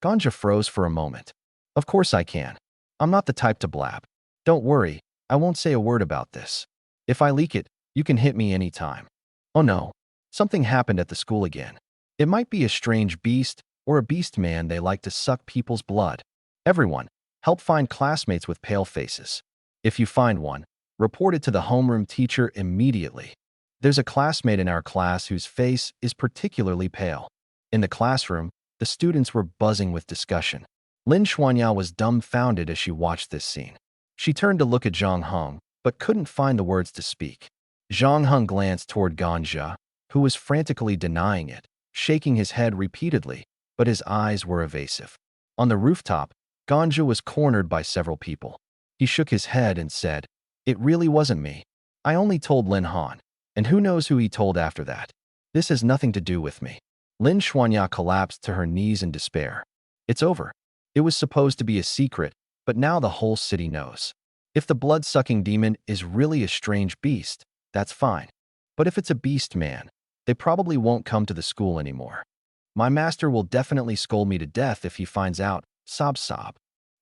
Ganja froze for a moment. Of course I can. I'm not the type to blab. Don't worry, I won't say a word about this. If I leak it, you can hit me anytime. Oh no, something happened at the school again. It might be a strange beast or a beast man. They like to suck people's blood. Everyone, help find classmates with pale faces. If you find one, report it to the homeroom teacher immediately. There's a classmate in our class whose face is particularly pale. In the classroom, the students were buzzing with discussion. Lin Xuanya was dumbfounded as she watched this scene. She turned to look at Zhang Heng, but couldn't find the words to speak. Zhang Heng glanced toward Ganja, who was frantically denying it, shaking his head repeatedly, but his eyes were evasive. On the rooftop, Ganja was cornered by several people. He shook his head and said, "It really wasn't me. I only told Lin Han, and who knows who he told after that. This has nothing to do with me." Lin Xuanya collapsed to her knees in despair. It's over. It was supposed to be a secret, but now the whole city knows. If the blood-sucking demon is really a strange beast, that's fine. But if it's a beast man, they probably won't come to the school anymore. My master will definitely scold me to death if he finds out. Sob sob.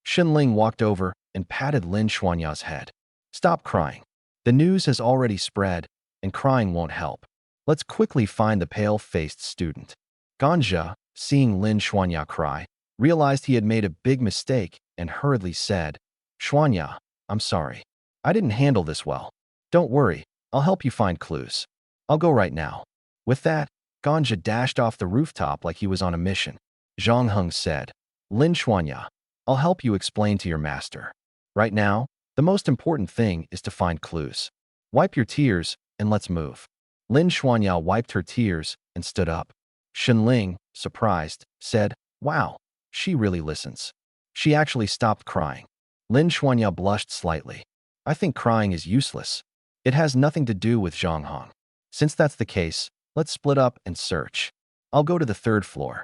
Xinling walked over and patted Lin Xuanya's head. Stop crying. The news has already spread, and crying won't help. Let's quickly find the pale-faced student. Ganja, seeing Lin Xuanya cry, realized he had made a big mistake and hurriedly said, "Xuanya, I'm sorry. I didn't handle this well. Don't worry, I'll help you find clues. I'll go right now." With that, Ganja dashed off the rooftop like he was on a mission. Zhang Heng said, "Lin Xuanya, I'll help you explain to your master. Right now, the most important thing is to find clues. Wipe your tears and let's move." Lin Xuanya wiped her tears and stood up. Xinling, surprised, said, "Wow, she really listens." She actually stopped crying. Lin Xuanya blushed slightly. "I think crying is useless. It has nothing to do with Zhang Heng. Since that's the case, let's split up and search. I'll go to the 3rd floor."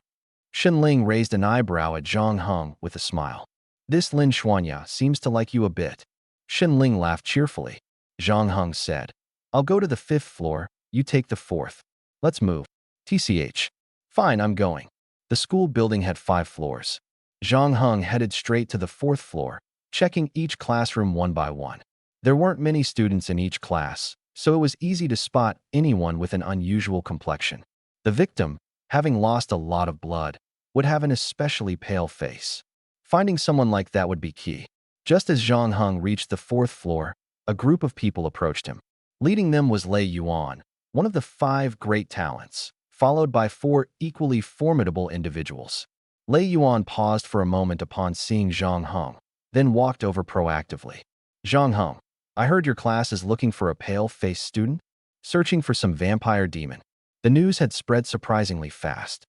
Xinling raised an eyebrow at Zhang Heng with a smile. "This Lin Xuanya seems to like you a bit." Xinling laughed cheerfully. Zhang Heng said, "I'll go to the 5th floor, you take the 4th. Let's move." "TCH. Fine, I'm going." The school building had 5 floors. Zhang Heng headed straight to the 4th floor, checking each classroom one by one. There weren't many students in each class, so it was easy to spot anyone with an unusual complexion. The victim, having lost a lot of blood, would have an especially pale face. Finding someone like that would be key. Just as Zhang Heng reached the 4th floor, a group of people approached him. Leading them was Lei Yuan, one of the 5 great talents, followed by 4 equally formidable individuals. Lei Yuan paused for a moment upon seeing Zhang Heng, then walked over proactively. "Zhang Heng, I heard your class is looking for a pale-faced student, searching for some vampire demon." The news had spread surprisingly fast.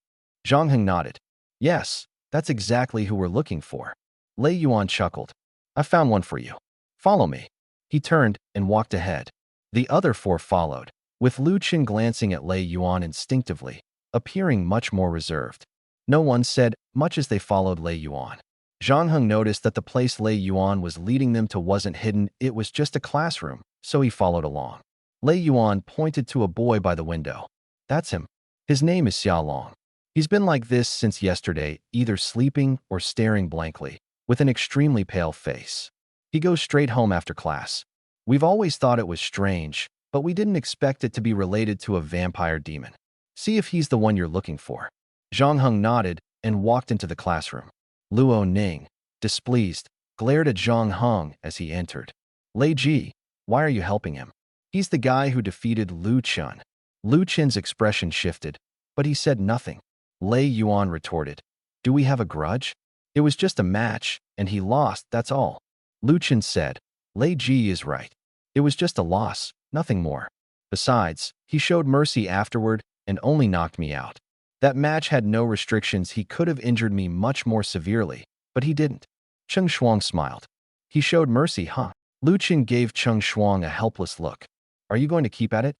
Zhang Heng nodded. "Yes, that's exactly who we're looking for." Lei Yuan chuckled. "I found one for you. Follow me." He turned and walked ahead. The other 4 followed, with Lu Qin glancing at Lei Yuan instinctively, appearing much more reserved. No one said much as they followed Lei Yuan. Zhang Heng noticed that the place Lei Yuan was leading them to wasn't hidden, it was just a classroom, so he followed along. Lei Yuan pointed to a boy by the window. "That's him. His name is Xiaolong. He's been like this since yesterday, either sleeping or staring blankly, with an extremely pale face. He goes straight home after class. We've always thought it was strange, but we didn't expect it to be related to a vampire demon." See if he's the one you're looking for. Zhang Heng nodded and walked into the classroom. Luo Ning, displeased, glared at Zhang Heng as he entered. Lei Ji, why are you helping him? He's the guy who defeated Lu Chun. Lu Chen's expression shifted, but he said nothing. Lei Yuan retorted, do we have a grudge? It was just a match, and he lost, that's all. Lu Chen said, Lei Ji is right. It was just a loss, nothing more. Besides, he showed mercy afterward and only knocked me out. That match had no restrictions. He could have injured me much more severely, but he didn't. Cheng Shuang smiled. He showed mercy, huh? Lu Chen gave Cheng Shuang a helpless look. Are you going to keep at it?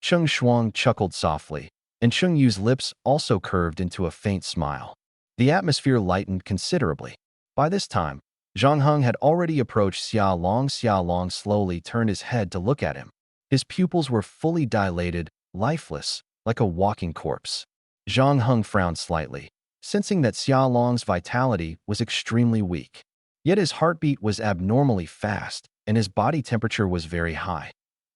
Cheng Shuang chuckled softly, and Cheng Yu's lips also curved into a faint smile. The atmosphere lightened considerably. By this time, Zhang Heng had already approached Xia Long. Xia Long slowly turned his head to look at him. His pupils were fully dilated, lifeless, like a walking corpse. Zhang Heng frowned slightly, sensing that Xia Long's vitality was extremely weak. Yet his heartbeat was abnormally fast, and his body temperature was very high.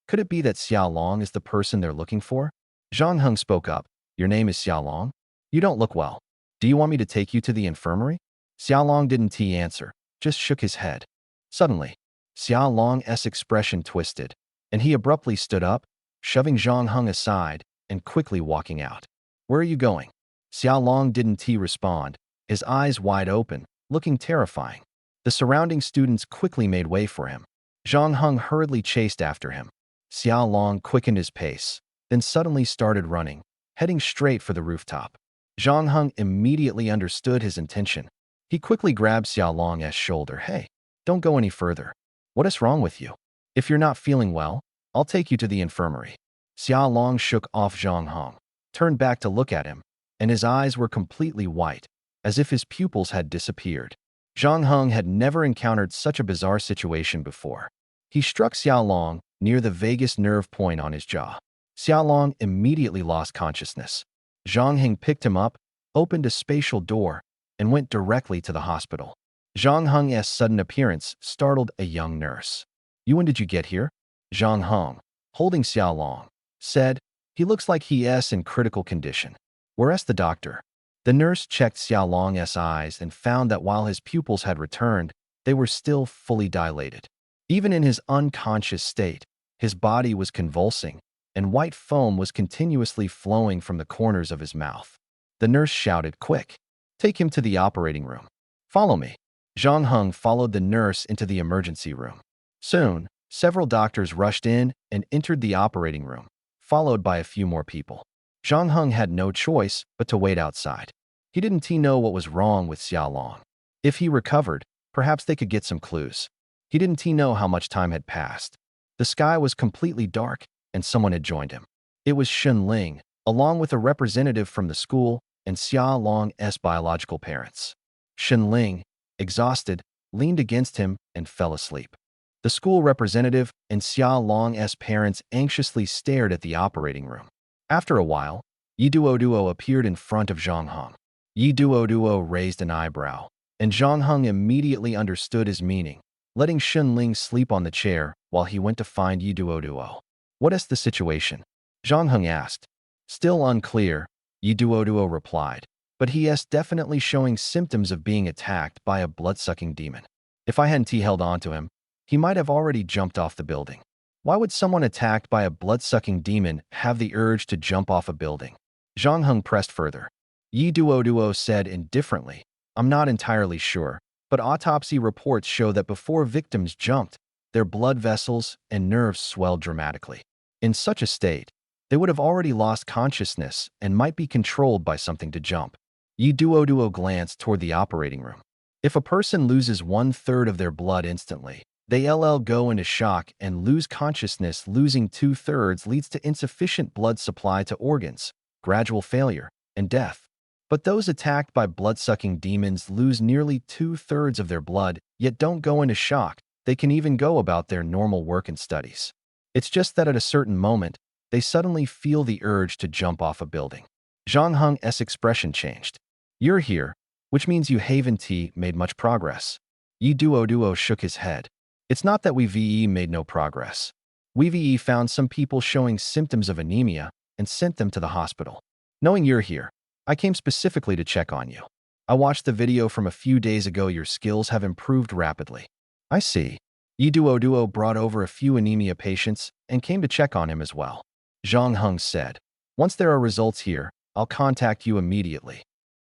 Could it be that Xia Long is the person they're looking for? Zhang Heng spoke up. Your name is Xia Long? You don't look well. Do you want me to take you to the infirmary? Xia Long didn't answer, just shook his head. Suddenly, Xia Long's expression twisted, and he abruptly stood up, shoving Zhang Heng aside and quickly walking out. Where are you going? Xia Long didn't respond, his eyes wide open, looking terrifying. The surrounding students quickly made way for him. Zhang Heng hurriedly chased after him. Xia Long quickened his pace, then suddenly started running, heading straight for the rooftop. Zhang Heng immediately understood his intention. He quickly grabbed Xia Long's shoulder. Hey, don't go any further. What is wrong with you? If you're not feeling well, I'll take you to the infirmary. Xia Long shook off Zhang Heng, turned back to look at him, and his eyes were completely white, as if his pupils had disappeared. Zhang Heng had never encountered such a bizarre situation before. He struck Xia Long near the vagus nerve point on his jaw. Xia Long immediately lost consciousness. Zhang Heng picked him up, opened a spatial door, and went directly to the hospital. Zhang Heng's sudden appearance startled a young nurse. When did you get here? Zhang Heng, holding Xia Long, said, he looks like he's in critical condition. Where's the doctor? The nurse checked Xia Long's eyes and found that while his pupils had returned, they were still fully dilated. Even in his unconscious state, his body was convulsing, and white foam was continuously flowing from the corners of his mouth. The nurse shouted, quick, take him to the operating room. Follow me. Zhang Heng followed the nurse into the emergency room. Soon, several doctors rushed in and entered the operating room, followed by a few more people. Zhang Heng had no choice but to wait outside. He didn't know what was wrong with Xia Long. If he recovered, perhaps they could get some clues. He didn't know how much time had passed. The sky was completely dark, and someone had joined him. It was Shen Ling, along with a representative from the school and Xia Long's biological parents. Shen Ling, exhausted, leaned against him and fell asleep. The school representative and Xia Long's parents anxiously stared at the operating room. After a while, Yi Duo appeared in front of Zhang Heng. Yi Duo raised an eyebrow, and Zhang Heng immediately understood his meaning, letting Shen Ling sleep on the chair while he went to find Yi Duo. What is the situation? Zhang Heng asked. Still unclear, Yi Duo replied, but he is definitely showing symptoms of being attacked by a blood-sucking demon. If I hadn't held on to him, he might have already jumped off the building. Why would someone attacked by a blood-sucking demon have the urge to jump off a building? Zhang Heng pressed further. Yi Duo said indifferently, I'm not entirely sure, but autopsy reports show that before victims jumped, their blood vessels and nerves swelled dramatically. In such a state, they would have already lost consciousness and might be controlled by something to jump. Yi Duo glanced toward the operating room. If a person loses 1/3 of their blood instantly, they go into shock and lose consciousness. Losing 2/3 leads to insufficient blood supply to organs, gradual failure, and death. But those attacked by blood-sucking demons lose nearly 2/3 of their blood, yet don't go into shock. They can even go about their normal work and studies. It's just that at a certain moment, they suddenly feel the urge to jump off a building. Zhang Heng's expression changed. You're here, which means you haven't made much progress. Yi Duo shook his head. It's not that we made no progress. We found some people showing symptoms of anemia and sent them to the hospital. Knowing you're here, I came specifically to check on you. I watched the video from a few days ago. Your skills have improved rapidly. I see. Yi Duo brought over a few anemia patients and came to check on him as well. Zhang Heng said, once there are results here, I'll contact you immediately.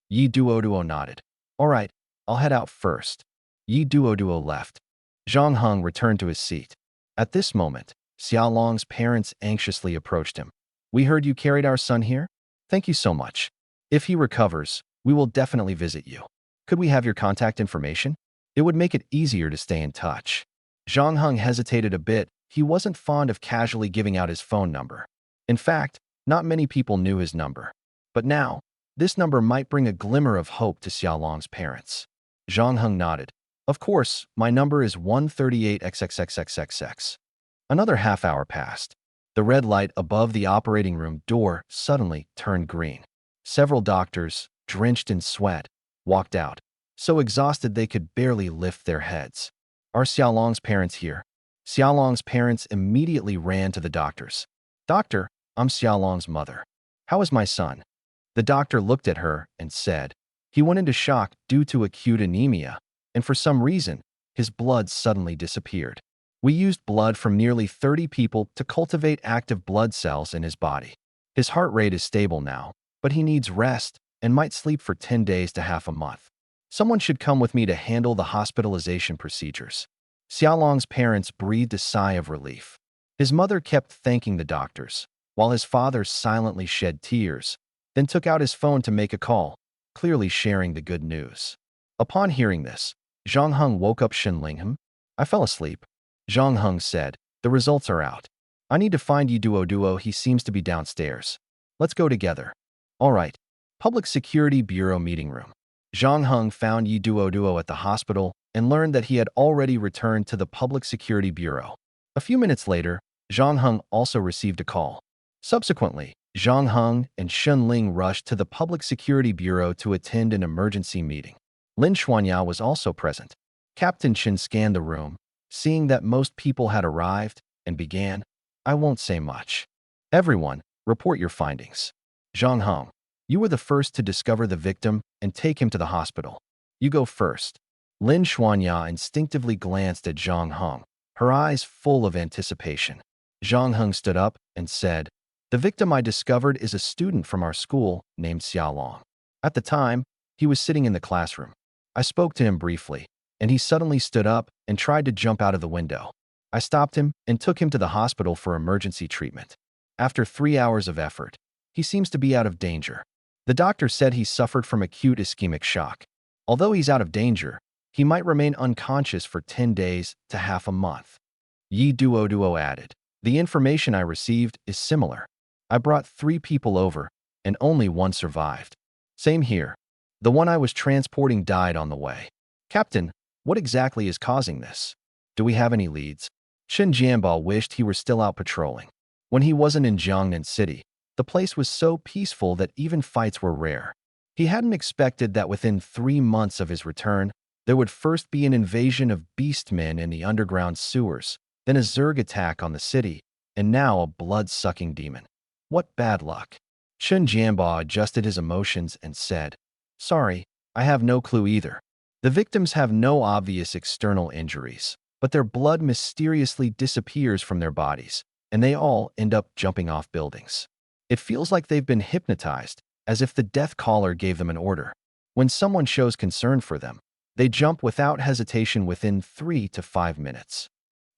Yi Duo nodded. All right, I'll head out first. Yi Duo left. Zhang Heng returned to his seat. At this moment, Xiaolong's parents anxiously approached him. We heard you carried our son here? Thank you so much. If he recovers, we will definitely visit you. Could we have your contact information? It would make it easier to stay in touch. Zhang Heng hesitated a bit. He wasn't fond of casually giving out his phone number. In fact, not many people knew his number. But now, this number might bring a glimmer of hope to Xiaolong's parents. Zhang Heng nodded. Of course, my number is 138XXXXXX. Another half hour passed. The red light above the operating room door suddenly turned green. Several doctors, drenched in sweat, walked out, so exhausted they could barely lift their heads. Are Xiaolong's parents here? Xiaolong's parents immediately ran to the doctors. Doctor, I'm Xiaolong's mother. How is my son? The doctor looked at her and said, he went into shock due to acute anemia, and for some reason, his blood suddenly disappeared. We used blood from nearly 30 people to cultivate active blood cells in his body. His heart rate is stable now, but he needs rest and might sleep for 10 days to half a month. Someone should come with me to handle the hospitalization procedures. Xiaolong's parents breathed a sigh of relief. His mother kept thanking the doctors, while his father silently shed tears, then took out his phone to make a call, clearly sharing the good news. Upon hearing this, Zhang Heng woke up Shenlingham. I fell asleep. Zhang Heng said, the results are out. I need to find Yi Duo. He seems to be downstairs. Let's go together. All right. Public Security Bureau meeting room. Zhang Heng found Yi Duo at the hospital and learned that he had already returned to the Public Security Bureau. A few minutes later, Zhang Heng also received a call. Subsequently, Zhang Heng and Shen Ling rushed to the Public Security Bureau to attend an emergency meeting. Lin Xuanya was also present. Captain Chen scanned the room, seeing that most people had arrived, and began, I won't say much. Everyone, report your findings. Zhang Heng, you were the first to discover the victim and take him to the hospital. You go first. Lin Xuanya instinctively glanced at Zhang Heng, her eyes full of anticipation. Zhang Heng stood up and said, the victim I discovered is a student from our school named Xiaolong. At the time, he was sitting in the classroom. I spoke to him briefly, and he suddenly stood up and tried to jump out of the window. I stopped him and took him to the hospital for emergency treatment. After 3 hours of effort, he seems to be out of danger. The doctor said he suffered from acute ischemic shock. Although he's out of danger, he might remain unconscious for 10 days to half a month. Yi Duo added, the information I received is similar. I brought 3 people over, and only 1 survived. Same here. The one I was transporting died on the way. Captain, what exactly is causing this? Do we have any leads? Chen Jianbao wished he were still out patrolling. When he wasn't in Jiangnan City, the place was so peaceful that even fights were rare. He hadn't expected that within 3 months of his return, there would first be an invasion of beastmen in the underground sewers, then a Zerg attack on the city, and now a blood-sucking demon. What bad luck. Chen Jianbao adjusted his emotions and said, sorry, I have no clue either. The victims have no obvious external injuries, but their blood mysteriously disappears from their bodies, and they all end up jumping off buildings. It feels like they've been hypnotized, as if the death caller gave them an order. When someone shows concern for them, they jump without hesitation within 3 to 5 minutes.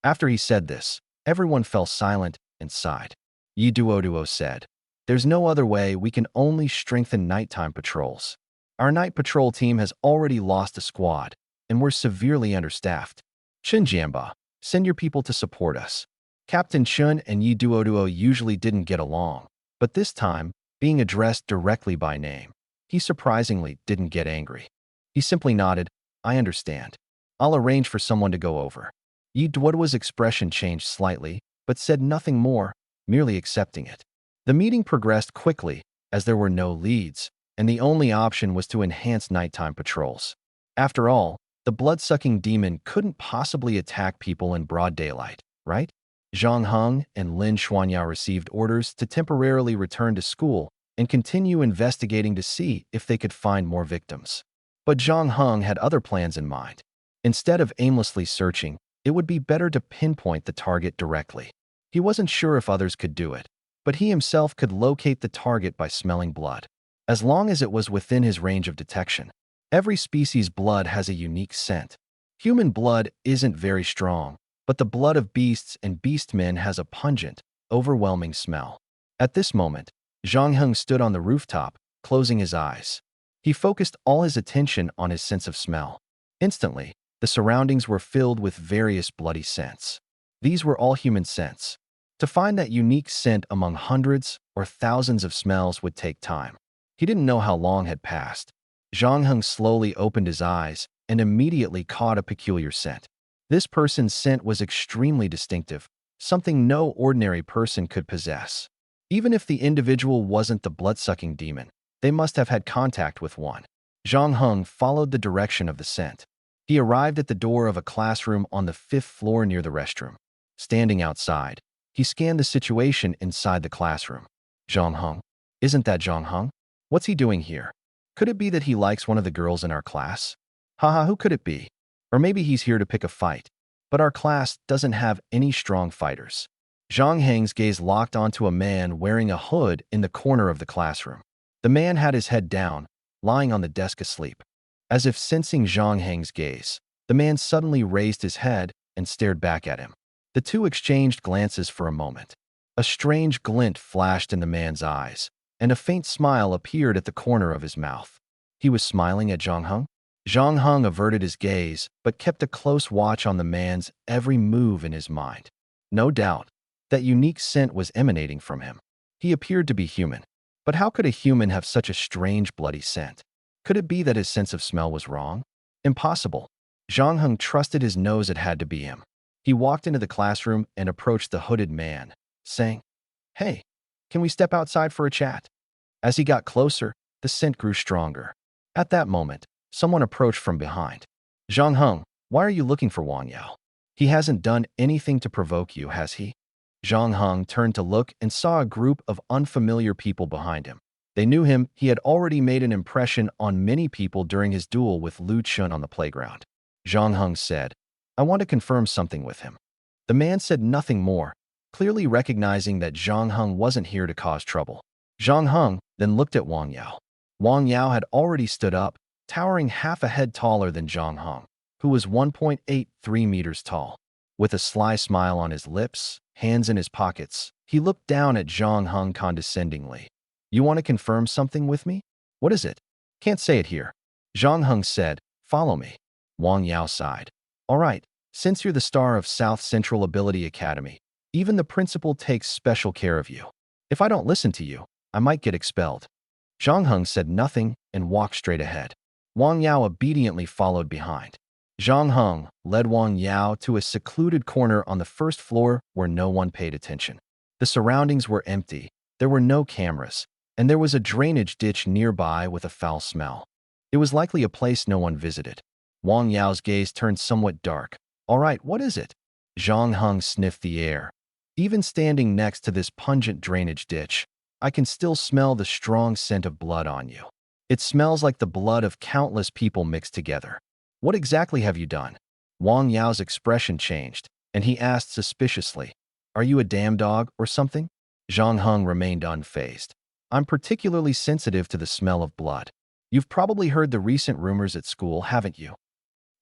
After he said this, everyone fell silent and sighed. Yi Duo said, there's no other way. We can only strengthen nighttime patrols. Our night patrol team has already lost a squad, and we're severely understaffed. Chen Jianba, send your people to support us. Captain Chen and Yi Duo usually didn't get along, but this time, being addressed directly by name, he surprisingly didn't get angry. He simply nodded, I understand. I'll arrange for someone to go over. Yi Duo's expression changed slightly, but said nothing more, merely accepting it. The meeting progressed quickly, as there were no leads, and the only option was to enhance nighttime patrols. After all, the blood-sucking demon couldn't possibly attack people in broad daylight, right? Zhang Heng and Lin Xuanya received orders to temporarily return to school and continue investigating to see if they could find more victims. But Zhang Heng had other plans in mind. Instead of aimlessly searching, it would be better to pinpoint the target directly. He wasn't sure if others could do it, but he himself could locate the target by smelling blood. As long as it was within his range of detection. Every species' blood has a unique scent. Human blood isn't very strong, but the blood of beasts and beastmen has a pungent, overwhelming smell. At this moment, Zhang Heng stood on the rooftop, closing his eyes. He focused all his attention on his sense of smell. Instantly, the surroundings were filled with various bloody scents. These were all human scents. To find that unique scent among hundreds or thousands of smells would take time. He didn't know how long had passed. Zhang Heng slowly opened his eyes and immediately caught a peculiar scent. This person's scent was extremely distinctive, something no ordinary person could possess. Even if the individual wasn't the blood-sucking demon, they must have had contact with one. Zhang Heng followed the direction of the scent. He arrived at the door of a classroom on the 5th floor near the restroom. Standing outside, he scanned the situation inside the classroom. Zhang Heng? Isn't that Zhang Heng? What's he doing here? Could it be that he likes one of the girls in our class? Haha, who could it be? Or maybe he's here to pick a fight. But our class doesn't have any strong fighters. Zhang Heng's gaze locked onto a man wearing a hood in the corner of the classroom. The man had his head down, lying on the desk asleep. As if sensing Zhang Heng's gaze, the man suddenly raised his head and stared back at him. The two exchanged glances for a moment. A strange glint flashed in the man's eyes, and a faint smile appeared at the corner of his mouth. He was smiling at Zhang Heng? Zhang Heng averted his gaze, but kept a close watch on the man's every move in his mind. No doubt, that unique scent was emanating from him. He appeared to be human. But how could a human have such a strange bloody scent? Could it be that his sense of smell was wrong? Impossible. Zhang Heng trusted his nose it had to be him. He walked into the classroom and approached the hooded man, saying, "Hey, can we step outside for a chat?" As he got closer, the scent grew stronger. At that moment, someone approached from behind. "Zhang Heng, why are you looking for Wang Yao? He hasn't done anything to provoke you, has he?" Zhang Heng turned to look and saw a group of unfamiliar people behind him. They knew him. He had already made an impression on many people during his duel with Lu Chun on the playground. Zhang Heng said, "I want to confirm something with him." The man said nothing more, clearly recognizing that Zhang Heng wasn't here to cause trouble. Zhang Heng then looked at Wang Yao. Wang Yao had already stood up, towering half a head taller than Zhang Heng, who was 1.83 meters tall. With a sly smile on his lips, hands in his pockets, he looked down at Zhang Heng condescendingly. "You want to confirm something with me? What is it?" "Can't say it here." Zhang Heng said, "Follow me." Wang Yao sighed. "All right, since you're the star of South Central Ability Academy, even the principal takes special care of you. If I don't listen to you, I might get expelled." Zhang Heng said nothing and walked straight ahead. Wang Yao obediently followed behind. Zhang Heng led Wang Yao to a secluded corner on the 1st floor where no one paid attention. The surroundings were empty, there were no cameras, and there was a drainage ditch nearby with a foul smell. It was likely a place no one visited. Wang Yao's gaze turned somewhat dark. "All right, what is it?" Zhang Heng sniffed the air. "Even standing next to this pungent drainage ditch, I can still smell the strong scent of blood on you. It smells like the blood of countless people mixed together. What exactly have you done?" Wang Yao's expression changed, and he asked suspiciously, "Are you a damn dog or something?" Zhang Heng remained unfazed. "I'm particularly sensitive to the smell of blood. You've probably heard the recent rumors at school, haven't you?"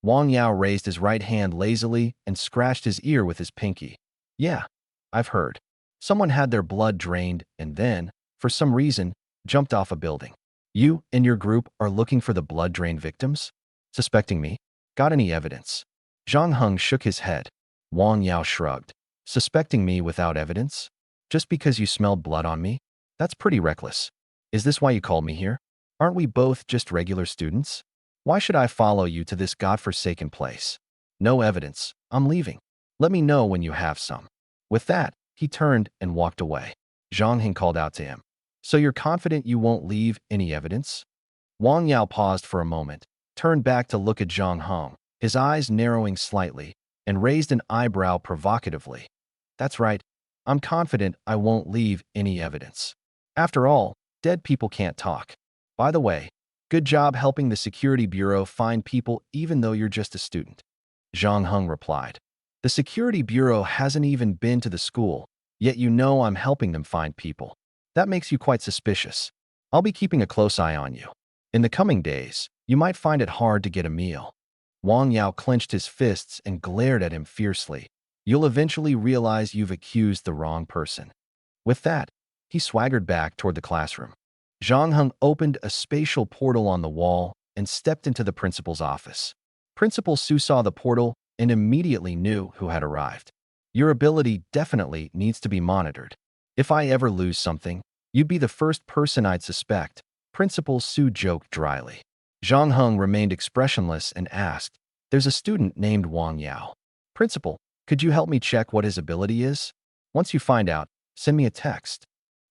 Wang Yao raised his right hand lazily and scratched his ear with his pinky. "Yeah, I've heard. Someone had their blood drained and then, for some reason, jumped off a building. You and your group are looking for the blood-drained victims? Suspecting me? Got any evidence?" Zhang Heng shook his head. Wang Yao shrugged. "Suspecting me without evidence? Just because you smelled blood on me? That's pretty reckless. Is this why you called me here? Aren't we both just regular students? Why should I follow you to this godforsaken place? No evidence. I'm leaving. Let me know when you have some." With that, he turned and walked away. Zhang Heng called out to him, "So you're confident you won't leave any evidence?" Wang Yao paused for a moment, turned back to look at Zhang Heng, his eyes narrowing slightly, and raised an eyebrow provocatively. "That's right. I'm confident I won't leave any evidence. After all, Dead people can't talk. By the way, good job helping the security bureau find people even though you're just a student. Zhang Heng replied. The security bureau hasn't even been to the school, yet you know I'm helping them find people. That makes you quite suspicious. I'll be keeping a close eye on you. In the coming days, you might find it hard to get a meal. Wang Yao clenched his fists and glared at him fiercely. You'll eventually realize you've accused the wrong person. With that, he swaggered back toward the classroom. Zhang Heng opened a spatial portal on the wall and stepped into the principal's office. Principal Su saw the portal and immediately knew who had arrived. Your ability definitely needs to be monitored. If I ever lose something, you'd be the first person I'd suspect, Principal Su joked dryly. Zhang Heng remained expressionless and asked, There's a student named Wang Yao. Principal, could you help me check what his ability is? Once you find out, send me a text.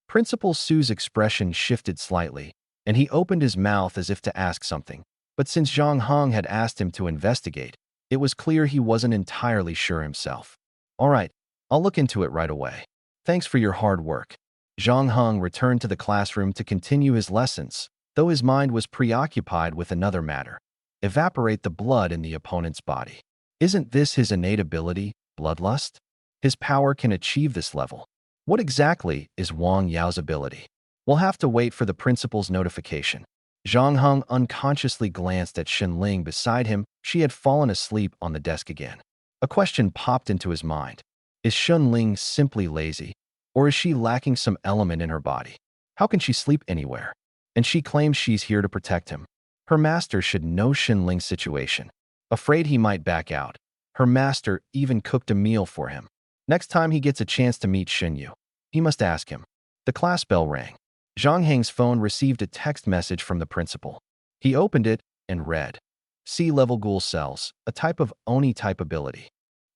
Principal Su's expression shifted slightly, and he opened his mouth as if to ask something. But since Zhang Heng had asked him to investigate, it was clear he wasn't entirely sure himself. All right, I'll look into it right away. Thanks for your hard work. Zhang Heng returned to the classroom to continue his lessons, though his mind was preoccupied with another matter. Evaporate the blood in the opponent's body. Isn't this his innate ability, bloodlust? His power can achieve this level. What exactly is Wang Yao's ability? We'll have to wait for the principal's notification. Zhang Heng unconsciously glanced at Shenling beside him. She had fallen asleep on the desk again. A question popped into his mind. Is Shenling simply lazy, or is she lacking some element in her body? How can she sleep anywhere? And she claims she's here to protect him. Her master should know Shenling's situation. Afraid he might back out, her master even cooked a meal for him. Next time he gets a chance to meet Shenyu, he must ask him. The class bell rang. Zhang Heng's phone received a text message from the principal. He opened it and read, Sea-level ghoul cells, a type of Oni-type ability.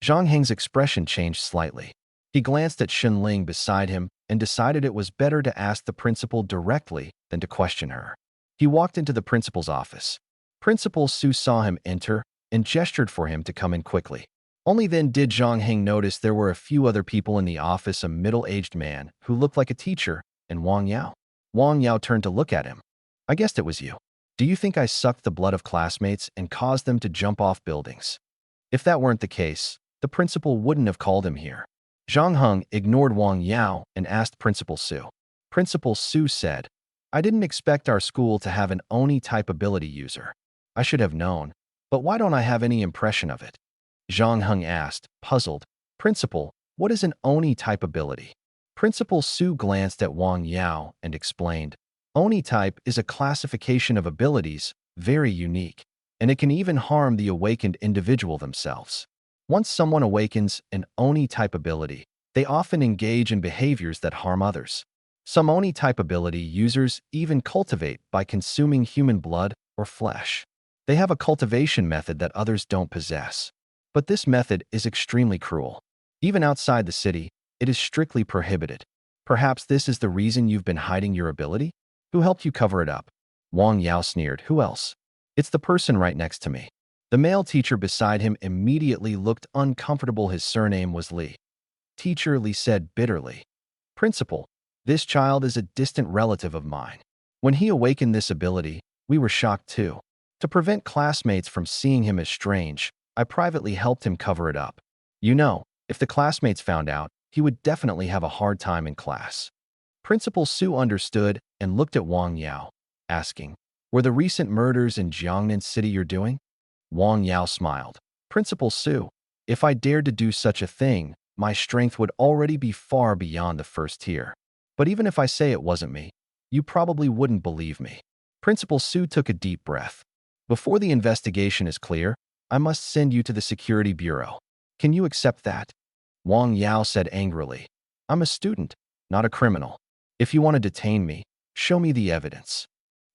Zhang Heng's expression changed slightly. He glanced at Shenling beside him and decided it was better to ask the principal directly than to question her. He walked into the principal's office. Principal Su saw him enter and gestured for him to come in quickly. Only then did Zhang Heng notice there were a few other people in the office, a middle-aged man who looked like a teacher, and Wang Yao. Wang Yao turned to look at him. I guessed it was you. Do you think I sucked the blood of classmates and caused them to jump off buildings? If that weren't the case, the principal wouldn't have called him here. Zhang Heng ignored Wang Yao and asked Principal Su. Principal Su said, I didn't expect our school to have an Oni-type ability user. I should have known, but why don't I have any impression of it? Zhang Heng asked, puzzled. Principal, what is an Oni-type ability? Principal Su glanced at Wang Yao and explained, Oni-type is a classification of abilities, very unique, and it can even harm the awakened individual themselves. Once someone awakens an Oni-type ability, they often engage in behaviors that harm others. Some Oni-type ability users even cultivate by consuming human blood or flesh. They have a cultivation method that others don't possess. But this method is extremely cruel. Even outside the city, it is strictly prohibited. Perhaps this is the reason you've been hiding your ability? Who helped you cover it up? Wang Yao sneered. Who else? It's the person right next to me. The male teacher beside him immediately looked uncomfortable. His surname was Li. Teacher Li said bitterly, Principal, this child is a distant relative of mine. When he awakened this ability, we were shocked too. To prevent classmates from seeing him as strange, I privately helped him cover it up. You know, if the classmates found out, he would definitely have a hard time in class. Principal Su understood and looked at Wang Yao, asking, Were the recent murders in Jiangnan City you're doing? Wang Yao smiled. Principal Su, if I dared to do such a thing, my strength would already be far beyond the first tier. But even if I say it wasn't me, you probably wouldn't believe me. Principal Su took a deep breath. Before the investigation is clear, I must send you to the security bureau. Can you accept that? Wang Yao said angrily. I'm a student, not a criminal. If you want to detain me, show me the evidence.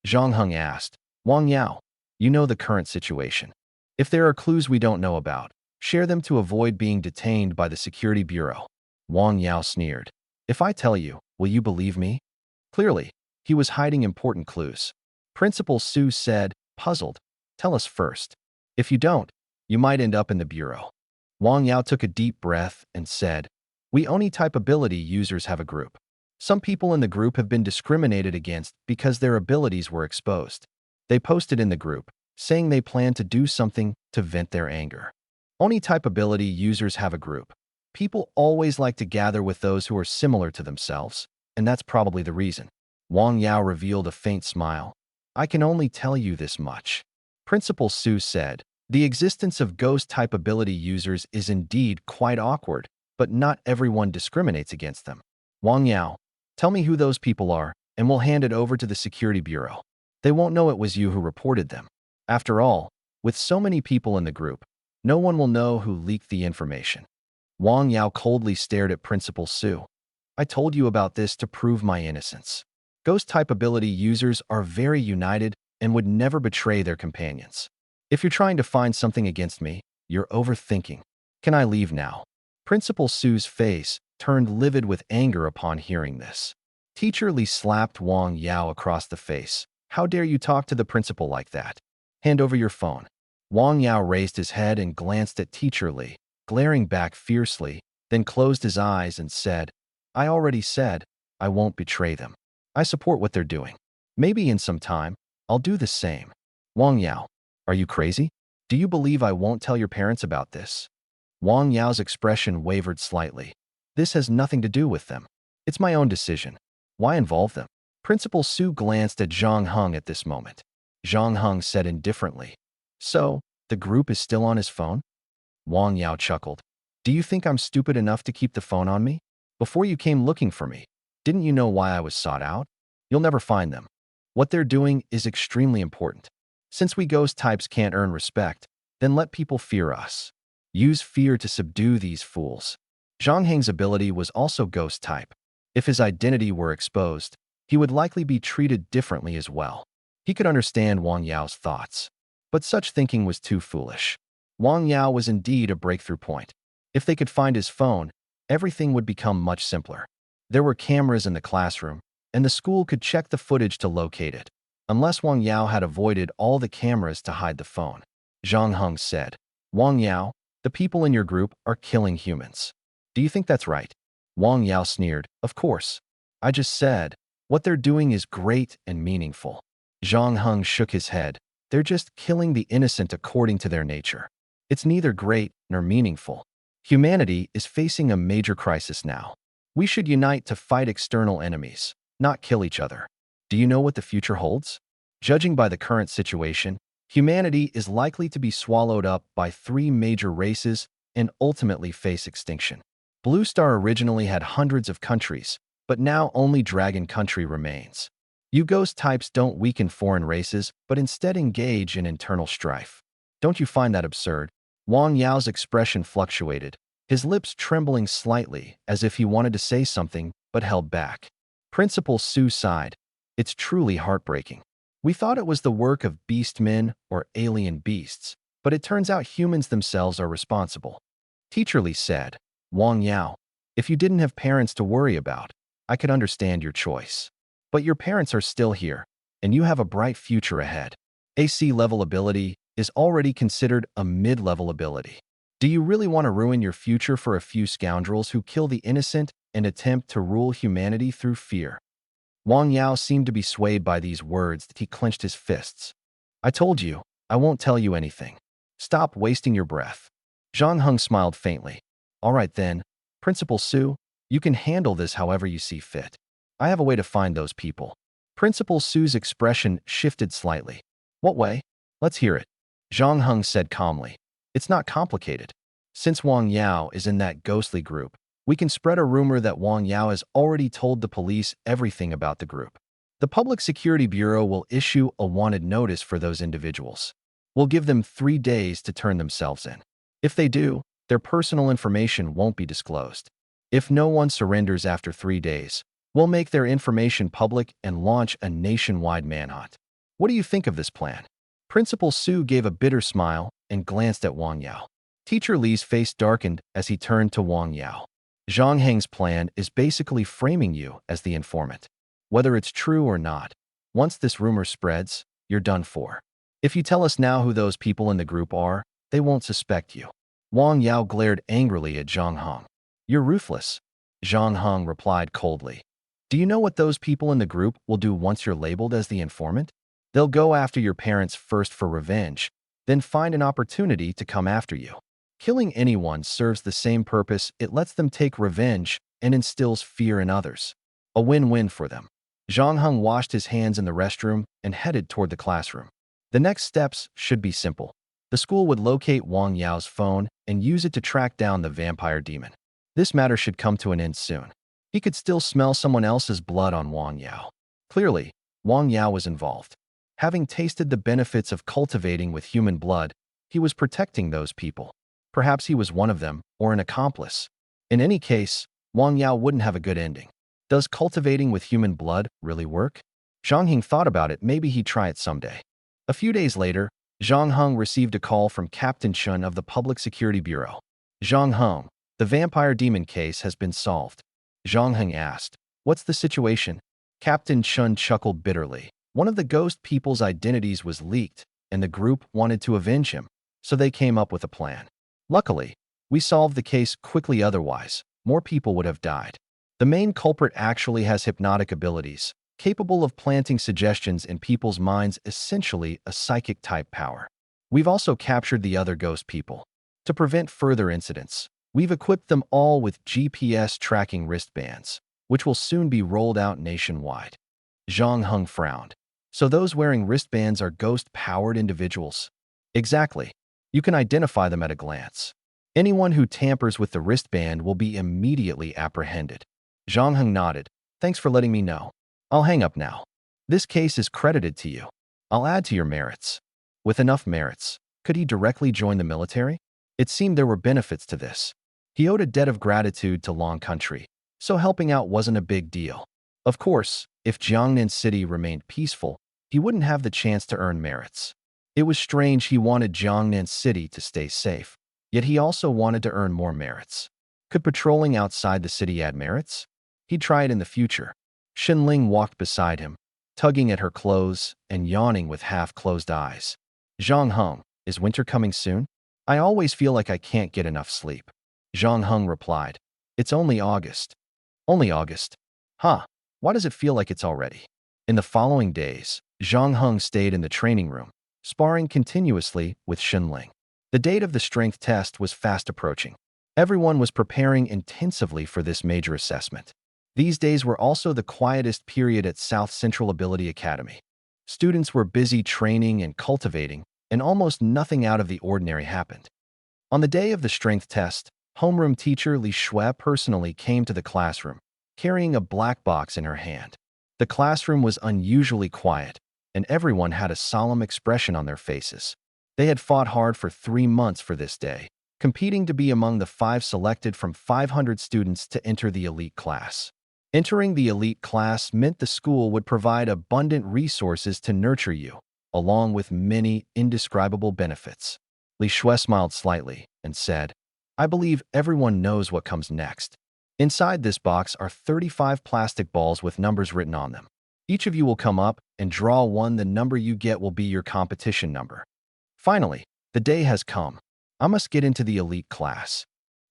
Zhang Heng asked, Wang Yao, you know the current situation. If there are clues we don't know about, share them to avoid being detained by the security bureau. Wang Yao sneered. If I tell you, will you believe me? Clearly, he was hiding important clues. Principal Su said, puzzled, tell us first. If you don't, you might end up in the bureau. Wang Yao took a deep breath and said, we Oni-type ability users have a group. Some people in the group have been discriminated against because their abilities were exposed. They posted in the group, saying they plan to do something to vent their anger. Only type ability users have a group. People always like to gather with those who are similar to themselves, and that's probably the reason. Wang Yao revealed a faint smile. I can only tell you this much. Principal Su said, the existence of ghost-type ability users is indeed quite awkward, but not everyone discriminates against them. Wang Yao, tell me who those people are, and we'll hand it over to the security bureau. They won't know it was you who reported them. After all, with so many people in the group, no one will know who leaked the information. Wang Yao coldly stared at Principal Su. I told you about this to prove my innocence. Ghost-type ability users are very united and would never betray their companions. If you're trying to find something against me, you're overthinking. Can I leave now? Principal Su's face turned livid with anger upon hearing this. Teacher Li slapped Wang Yao across the face. How dare you talk to the principal like that? Hand over your phone. Wang Yao raised his head and glanced at Teacher Li, glaring back fiercely, then closed his eyes and said, I already said, I won't betray them. I support what they're doing. Maybe in some time, I'll do the same. Wang Yao, are you crazy? Do you believe I won't tell your parents about this? Wang Yao's expression wavered slightly. This has nothing to do with them. It's my own decision. Why involve them? Principal Su glanced at Zhang Heng at this moment. Zhang Heng said indifferently, so, the group is still on his phone? Wang Yao chuckled. Do you think I'm stupid enough to keep the phone on me? Before you came looking for me, didn't you know why I was sought out? You'll never find them. What they're doing is extremely important. Since we ghost types can't earn respect, then let people fear us. Use fear to subdue these fools. Zhang Heng's ability was also ghost type. If his identity were exposed, he would likely be treated differently as well. He could understand Wang Yao's thoughts. But such thinking was too foolish. Wang Yao was indeed a breakthrough point. If they could find his phone, everything would become much simpler. There were cameras in the classroom, and the school could check the footage to locate it. Unless Wang Yao had avoided all the cameras to hide the phone. Zhang Heng said, Wang Yao, the people in your group are killing humans. Do you think that's right? Wang Yao sneered, of course. I just said, what they're doing is great and meaningful. Zhang Heng shook his head. They're just killing the innocent according to their nature. It's neither great nor meaningful. Humanity is facing a major crisis now. We should unite to fight external enemies, not kill each other. Do you know what the future holds? Judging by the current situation, humanity is likely to be swallowed up by 3 major races and ultimately face extinction. Blue Star originally had hundreds of countries, but now only Dragon Country remains. You ghost types don't weaken foreign races, but instead engage in internal strife. Don't you find that absurd? Wang Yao's expression fluctuated, his lips trembling slightly as if he wanted to say something but held back. Principal Su sighed. It's truly heartbreaking. We thought it was the work of beastmen or alien beasts, but it turns out humans themselves are responsible. Teacher Li said, Wang Yao, if you didn't have parents to worry about, I could understand your choice. But your parents are still here, and you have a bright future ahead. AC-level ability is already considered a mid-level ability. Do you really want to ruin your future for a few scoundrels who kill the innocent and attempt to rule humanity through fear? Wang Yao seemed to be swayed by these words that he clenched his fists. I told you, I won't tell you anything. Stop wasting your breath. Zhang Heng smiled faintly. All right then, Principal Su, you can handle this however you see fit. I have a way to find those people. Principal Su's expression shifted slightly. What way? Let's hear it. Zhang Heng said calmly. It's not complicated. Since Wang Yao is in that ghostly group, we can spread a rumor that Wang Yao has already told the police everything about the group. The Public Security Bureau will issue a wanted notice for those individuals. We'll give them 3 days to turn themselves in. If they do, their personal information won't be disclosed. If no one surrenders after 3 days, we'll make their information public and launch a nationwide manhunt. What do you think of this plan? Principal Su gave a bitter smile and glanced at Wang Yao. Teacher Li's face darkened as he turned to Wang Yao. Zhang Heng's plan is basically framing you as the informant. Whether it's true or not, once this rumor spreads, you're done for. If you tell us now who those people in the group are, they won't suspect you. Wang Yao glared angrily at Zhang Heng. You're ruthless. Zhang Heng replied coldly. Do you know what those people in the group will do once you're labeled as the informant? They'll go after your parents first for revenge, then find an opportunity to come after you. Killing anyone serves the same purpose. It lets them take revenge and instills fear in others. A win-win for them. Zhang Heng washed his hands in the restroom and headed toward the classroom. The next steps should be simple. The school would locate Wang Yao's phone and use it to track down the vampire demon. This matter should come to an end soon. He could still smell someone else's blood on Wang Yao. Clearly, Wang Yao was involved. Having tasted the benefits of cultivating with human blood, he was protecting those people. Perhaps he was one of them or an accomplice. In any case, Wang Yao wouldn't have a good ending. Does cultivating with human blood really work? Zhang Heng thought about it. Maybe he'd try it someday. A few days later, Zhang Heng received a call from Captain Chun of the Public Security Bureau. Zhang Heng, the vampire demon case has been solved. Zhang Heng asked, "What's the situation?" Captain Chun chuckled bitterly. One of the ghost people's identities was leaked, and the group wanted to avenge him, so they came up with a plan. Luckily, we solved the case quickly, otherwise, more people would have died. The main culprit actually has hypnotic abilities, capable of planting suggestions in people's minds, essentially a psychic-type power. We've also captured the other ghost people. To prevent further incidents, we've equipped them all with GPS tracking wristbands, which will soon be rolled out nationwide. Zhang Heng frowned. So those wearing wristbands are ghost-powered individuals? Exactly. You can identify them at a glance. Anyone who tampers with the wristband will be immediately apprehended. Zhang Heng nodded. Thanks for letting me know. I'll hang up now. This case is credited to you. I'll add to your merits. With enough merits, could he directly join the military? It seemed there were benefits to this. He owed a debt of gratitude to Long Country, so helping out wasn't a big deal. Of course, if Jiangnan City remained peaceful, he wouldn't have the chance to earn merits. It was strange. He wanted Jiangnan City to stay safe, yet he also wanted to earn more merits. Could patrolling outside the city add merits? He'd try it in the future. Xinling walked beside him, tugging at her clothes and yawning with half-closed eyes. Zhang Heng, is winter coming soon? I always feel like I can't get enough sleep. Zhang Heng replied. It's only August. Only August? Huh, why does it feel like it's already? In the following days, Zhang Heng stayed in the training room, sparring continuously with Xinling. The date of the strength test was fast approaching. Everyone was preparing intensively for this major assessment. These days were also the quietest period at South Central Ability Academy. Students were busy training and cultivating, and almost nothing out of the ordinary happened. On the day of the strength test, homeroom teacher Li Shui personally came to the classroom, carrying a black box in her hand. The classroom was unusually quiet, and everyone had a solemn expression on their faces. They had fought hard for 3 months for this day, competing to be among the 5 selected from 500 students to enter the elite class. Entering the elite class meant the school would provide abundant resources to nurture you, along with many indescribable benefits. Li Shui smiled slightly and said, I believe everyone knows what comes next. Inside this box are 35 plastic balls with numbers written on them. Each of you will come up and draw one. The number you get will be your competition number. Finally, the day has come. I must get into the elite class.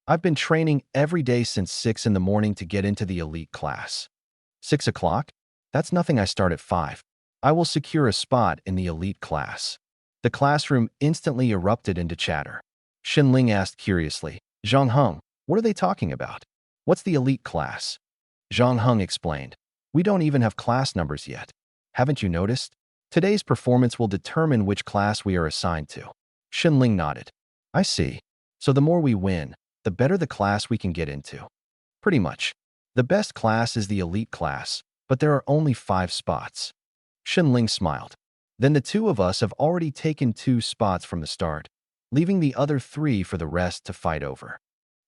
I've been training every day since 6 in the morning to get into the elite class. 6 o'clock? That's nothing. I start at 5. I will secure a spot in the elite class. The classroom instantly erupted into chatter. Xinling asked curiously, Zhang Heng, what are they talking about? What's the elite class? Zhang Heng explained, we don't even have class numbers yet. Haven't you noticed? Today's performance will determine which class we are assigned to. Xinling nodded. I see. So the more we win, the better the class we can get into. Pretty much. The best class is the elite class, but there are only 5 spots. Xinling smiled. Then the 2 of us have already taken 2 spots from the start, leaving the other 3 for the rest to fight over.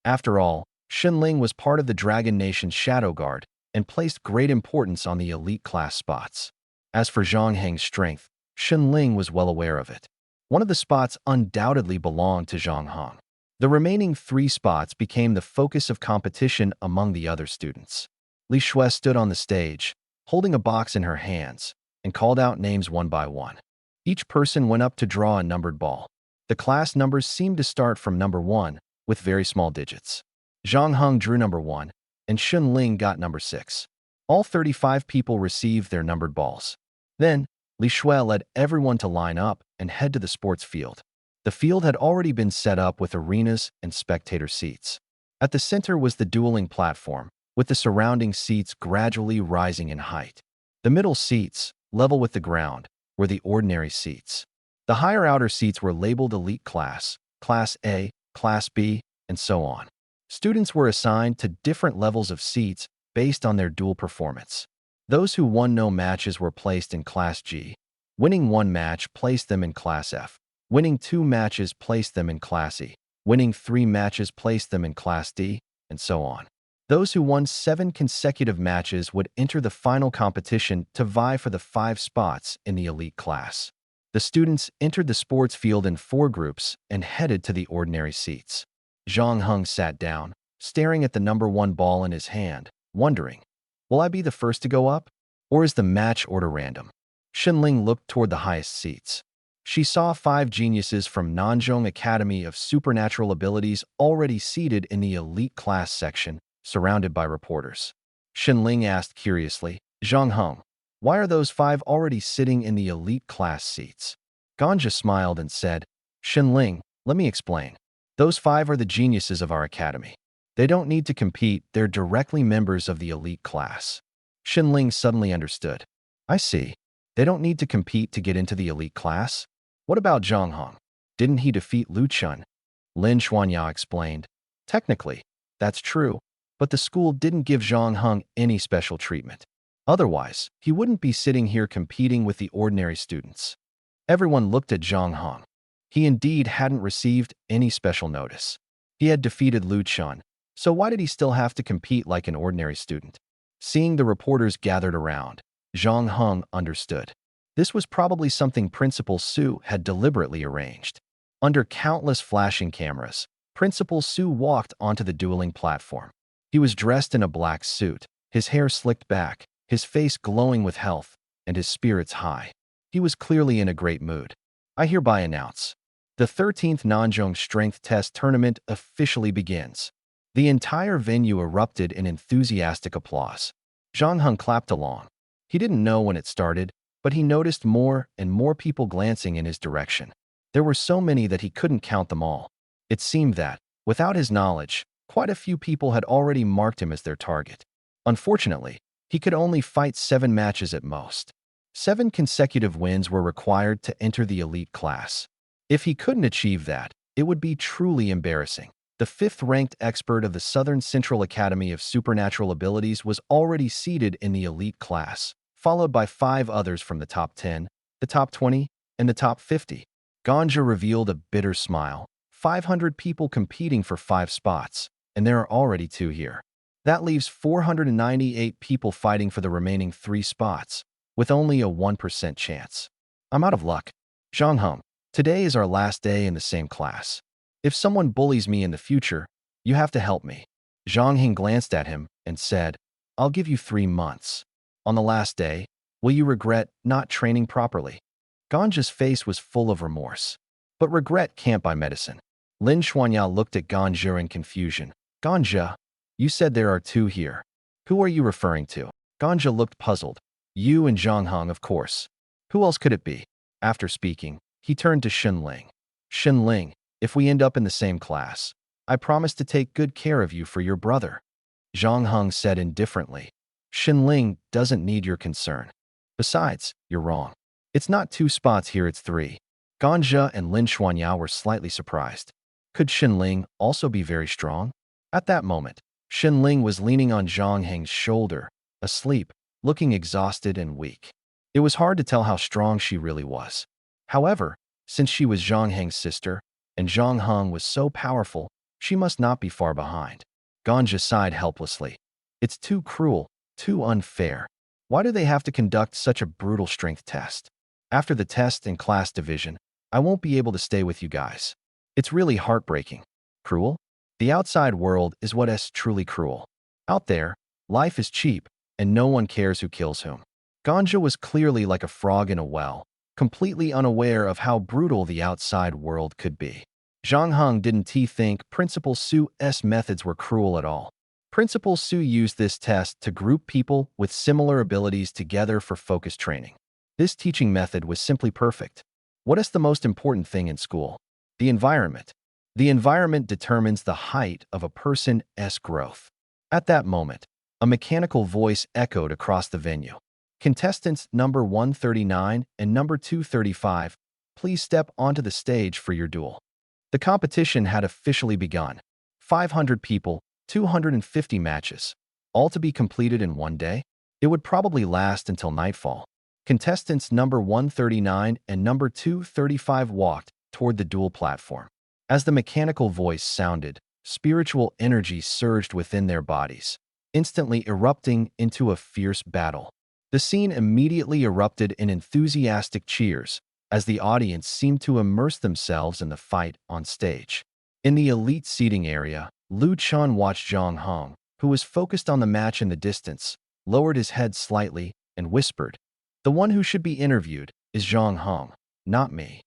After all, Xinling was part of the Dragon Nation's Shadow Guard and placed great importance on the elite class spots. As for Zhang Heng's strength, Xinling was well aware of it. One of the spots undoubtedly belonged to Zhang Heng. The remaining 3 spots became the focus of competition among the other students. Li Shui stood on the stage, holding a box in her hands, and called out names one by one. Each person went up to draw a numbered ball. The class numbers seemed to start from number 1, with very small digits. Zhang Heng drew number 1, and Xunling got number 6. All 35 people received their numbered balls. Then, Li Shui led everyone to line up and head to the sports field. The field had already been set up with arenas and spectator seats. At the center was the dueling platform, with the surrounding seats gradually rising in height. The middle seats, level with the ground, were the ordinary seats. The higher outer seats were labeled Elite Class, Class A, Class B, and so on. Students were assigned to different levels of seats based on their duel performance. Those who won no matches were placed in Class G. Winning one match placed them in Class F. Winning 2 matches placed them in Class E. Winning 3 matches placed them in Class D, and so on. Those who won 7 consecutive matches would enter the final competition to vie for the 5 spots in the elite class. The students entered the sports field in 4 groups and headed to the ordinary seats. Zhang Heng sat down, staring at the number 1 ball in his hand, wondering, will I be the first to go up? Or is the match order random? Xinling looked toward the highest seats. She saw 5 geniuses from Nanzhong Academy of Supernatural Abilities already seated in the elite class section, surrounded by reporters. Xinling asked curiously, Zhang Heng, why are those 5 already sitting in the elite class seats? Ganja smiled and said, Xinling, let me explain. Those 5 are the geniuses of our academy. They don't need to compete, they're directly members of the elite class. Xinling suddenly understood. I see. They don't need to compete to get into the elite class? What about Zhang Heng? Didn't he defeat Lu Chun? Lin Xuanya explained. Technically, that's true, but the school didn't give Zhang Heng any special treatment. Otherwise, he wouldn't be sitting here competing with the ordinary students. Everyone looked at Zhang Heng. He indeed hadn't received any special notice. He had defeated Lu Chun, so why did he still have to compete like an ordinary student? Seeing the reporters gathered around, Zhang Heng understood. This was probably something Principal Su had deliberately arranged. Under countless flashing cameras, Principal Su walked onto the dueling platform. He was dressed in a black suit, his hair slicked back, his face glowing with health, and his spirits high. He was clearly in a great mood. I hereby announce, the 13th Nanzhong Strength Test Tournament officially begins. The entire venue erupted in enthusiastic applause. Zhang Heng clapped along. He didn't know when it started, but he noticed more and more people glancing in his direction. There were so many that he couldn't count them all. It seemed that, without his knowledge, quite a few people had already marked him as their target. Unfortunately, he could only fight 7 matches at most. 7 consecutive wins were required to enter the elite class. If he couldn't achieve that, it would be truly embarrassing. The 5th-ranked expert of the Southern Central Academy of Supernatural Abilities was already seated in the elite class, followed by 5 others from the top 10, the top 20, and the top 50. Ganja revealed a bitter smile. 500 people competing for 5 spots, and there are already 2 here. That leaves 498 people fighting for the remaining 3 spots, with only a 1% chance. I'm out of luck. Zhang Heng, today is our last day in the same class. If someone bullies me in the future, you have to help me. Zhang Heng glanced at him and said, I'll give you 3 months. On the last day, will you regret not training properly? Ganja's face was full of remorse. But regret can't buy medicine. Lin Xuanya looked at Ganja in confusion. Ganja, you said there are 2 here. Who are you referring to? Ganja looked puzzled. You and Zhang Heng, of course. Who else could it be? After speaking, he turned to Xinling. Xinling, if we end up in the same class, I promise to take good care of you for your brother. Zhang Heng said indifferently. Xinling doesn't need your concern. Besides, you're wrong. It's not 2 spots here, it's 3. Ganja and Lin Xuanya were slightly surprised. Could Xinling also be very strong? At that moment, Xinling was leaning on Zhang Heng's shoulder, asleep, looking exhausted and weak. It was hard to tell how strong she really was. However, since she was Zhang Heng's sister, and Zhang Heng was so powerful, she must not be far behind. Ganja sighed helplessly. It's too cruel, too unfair. Why do they have to conduct such a brutal strength test? After the test and class division, I won't be able to stay with you guys. It's really heartbreaking. Cruel? The outside world is what is truly cruel. Out there, life is cheap, and no one cares who kills whom. Ganja was clearly like a frog in a well, completely unaware of how brutal the outside world could be. Zhang Heng didn't think Principal Su's methods were cruel at all. Principal Su used this test to group people with similar abilities together for focus training. This teaching method was simply perfect. What is the most important thing in school? The environment. The environment determines the height of a person's growth. At that moment, a mechanical voice echoed across the venue. Contestants number 139 and number 235, please step onto the stage for your duel. The competition had officially begun. 500 people, 250 matches, all to be completed in one day? It would probably last until nightfall. Contestants number 139 and number 235 walked toward the duel platform. As the mechanical voice sounded, spiritual energy surged within their bodies, instantly erupting into a fierce battle. The scene immediately erupted in enthusiastic cheers as the audience seemed to immerse themselves in the fight on stage. In the elite seating area, Lu Chun watched Zhang Hong, who was focused on the match in the distance, lowered his head slightly and whispered, "The one who should be interviewed is Zhang Hong, not me."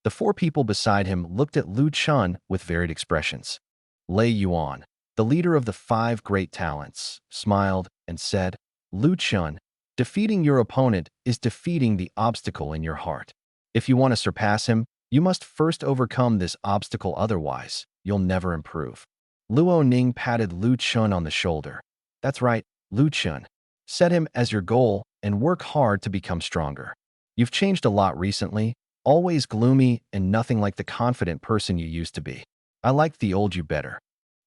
The four people beside him looked at Lu Chun with varied expressions. Lei Yuan, the leader of the 5 great talents, smiled and said, "Lu Chun, defeating your opponent is defeating the obstacle in your heart. If you want to surpass him, you must first overcome this obstacle, otherwise, you'll never improve." Luo Ning patted Lu Chun on the shoulder. "That's right, Lu Chun. Set him as your goal and work hard to become stronger. You've changed a lot recently, always gloomy and nothing like the confident person you used to be. I liked the old you better."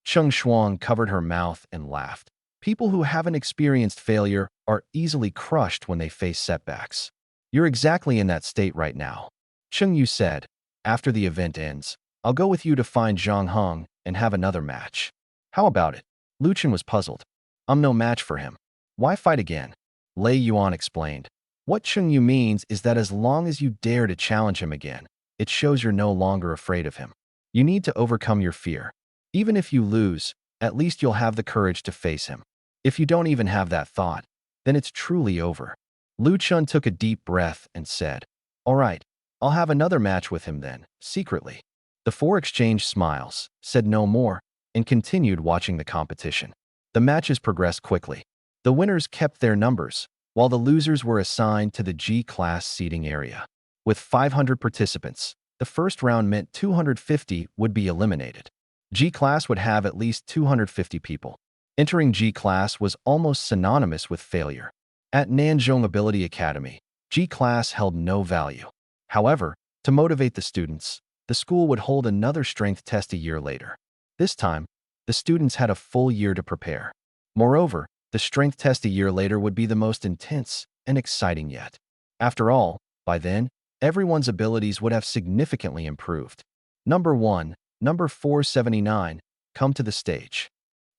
Cheng Shuang covered her mouth and laughed. People who haven't experienced failure are easily crushed when they face setbacks. You're exactly in that state right now. Cheng Yu said, "After the event ends, I'll go with you to find Zhang Hong and have another match." "How about it?" Lu Chen was puzzled. "I'm no match for him. Why fight again?" Lei Yuan explained. "What Cheng Yu means is that as long as you dare to challenge him again, it shows you're no longer afraid of him. You need to overcome your fear. Even if you lose, at least you'll have the courage to face him. If you don't even have that thought, then it's truly over." Lu Chun took a deep breath and said, "All right, I'll have another match with him then, secretly." The four exchanged smiles, said no more, and continued watching the competition. The matches progressed quickly. The winners kept their numbers, while the losers were assigned to the G-class seating area. With 500 participants, the first round meant 250 would be eliminated. G-class would have at least 250 people. Entering G-class was almost synonymous with failure. At Nanzhong Ability Academy, G-class held no value. However, to motivate the students, the school would hold another strength test a year later. This time, the students had a full year to prepare. Moreover, the strength test a year later would be the most intense and exciting yet. After all, by then, everyone's abilities would have significantly improved. Number 1, number 479, come to the stage.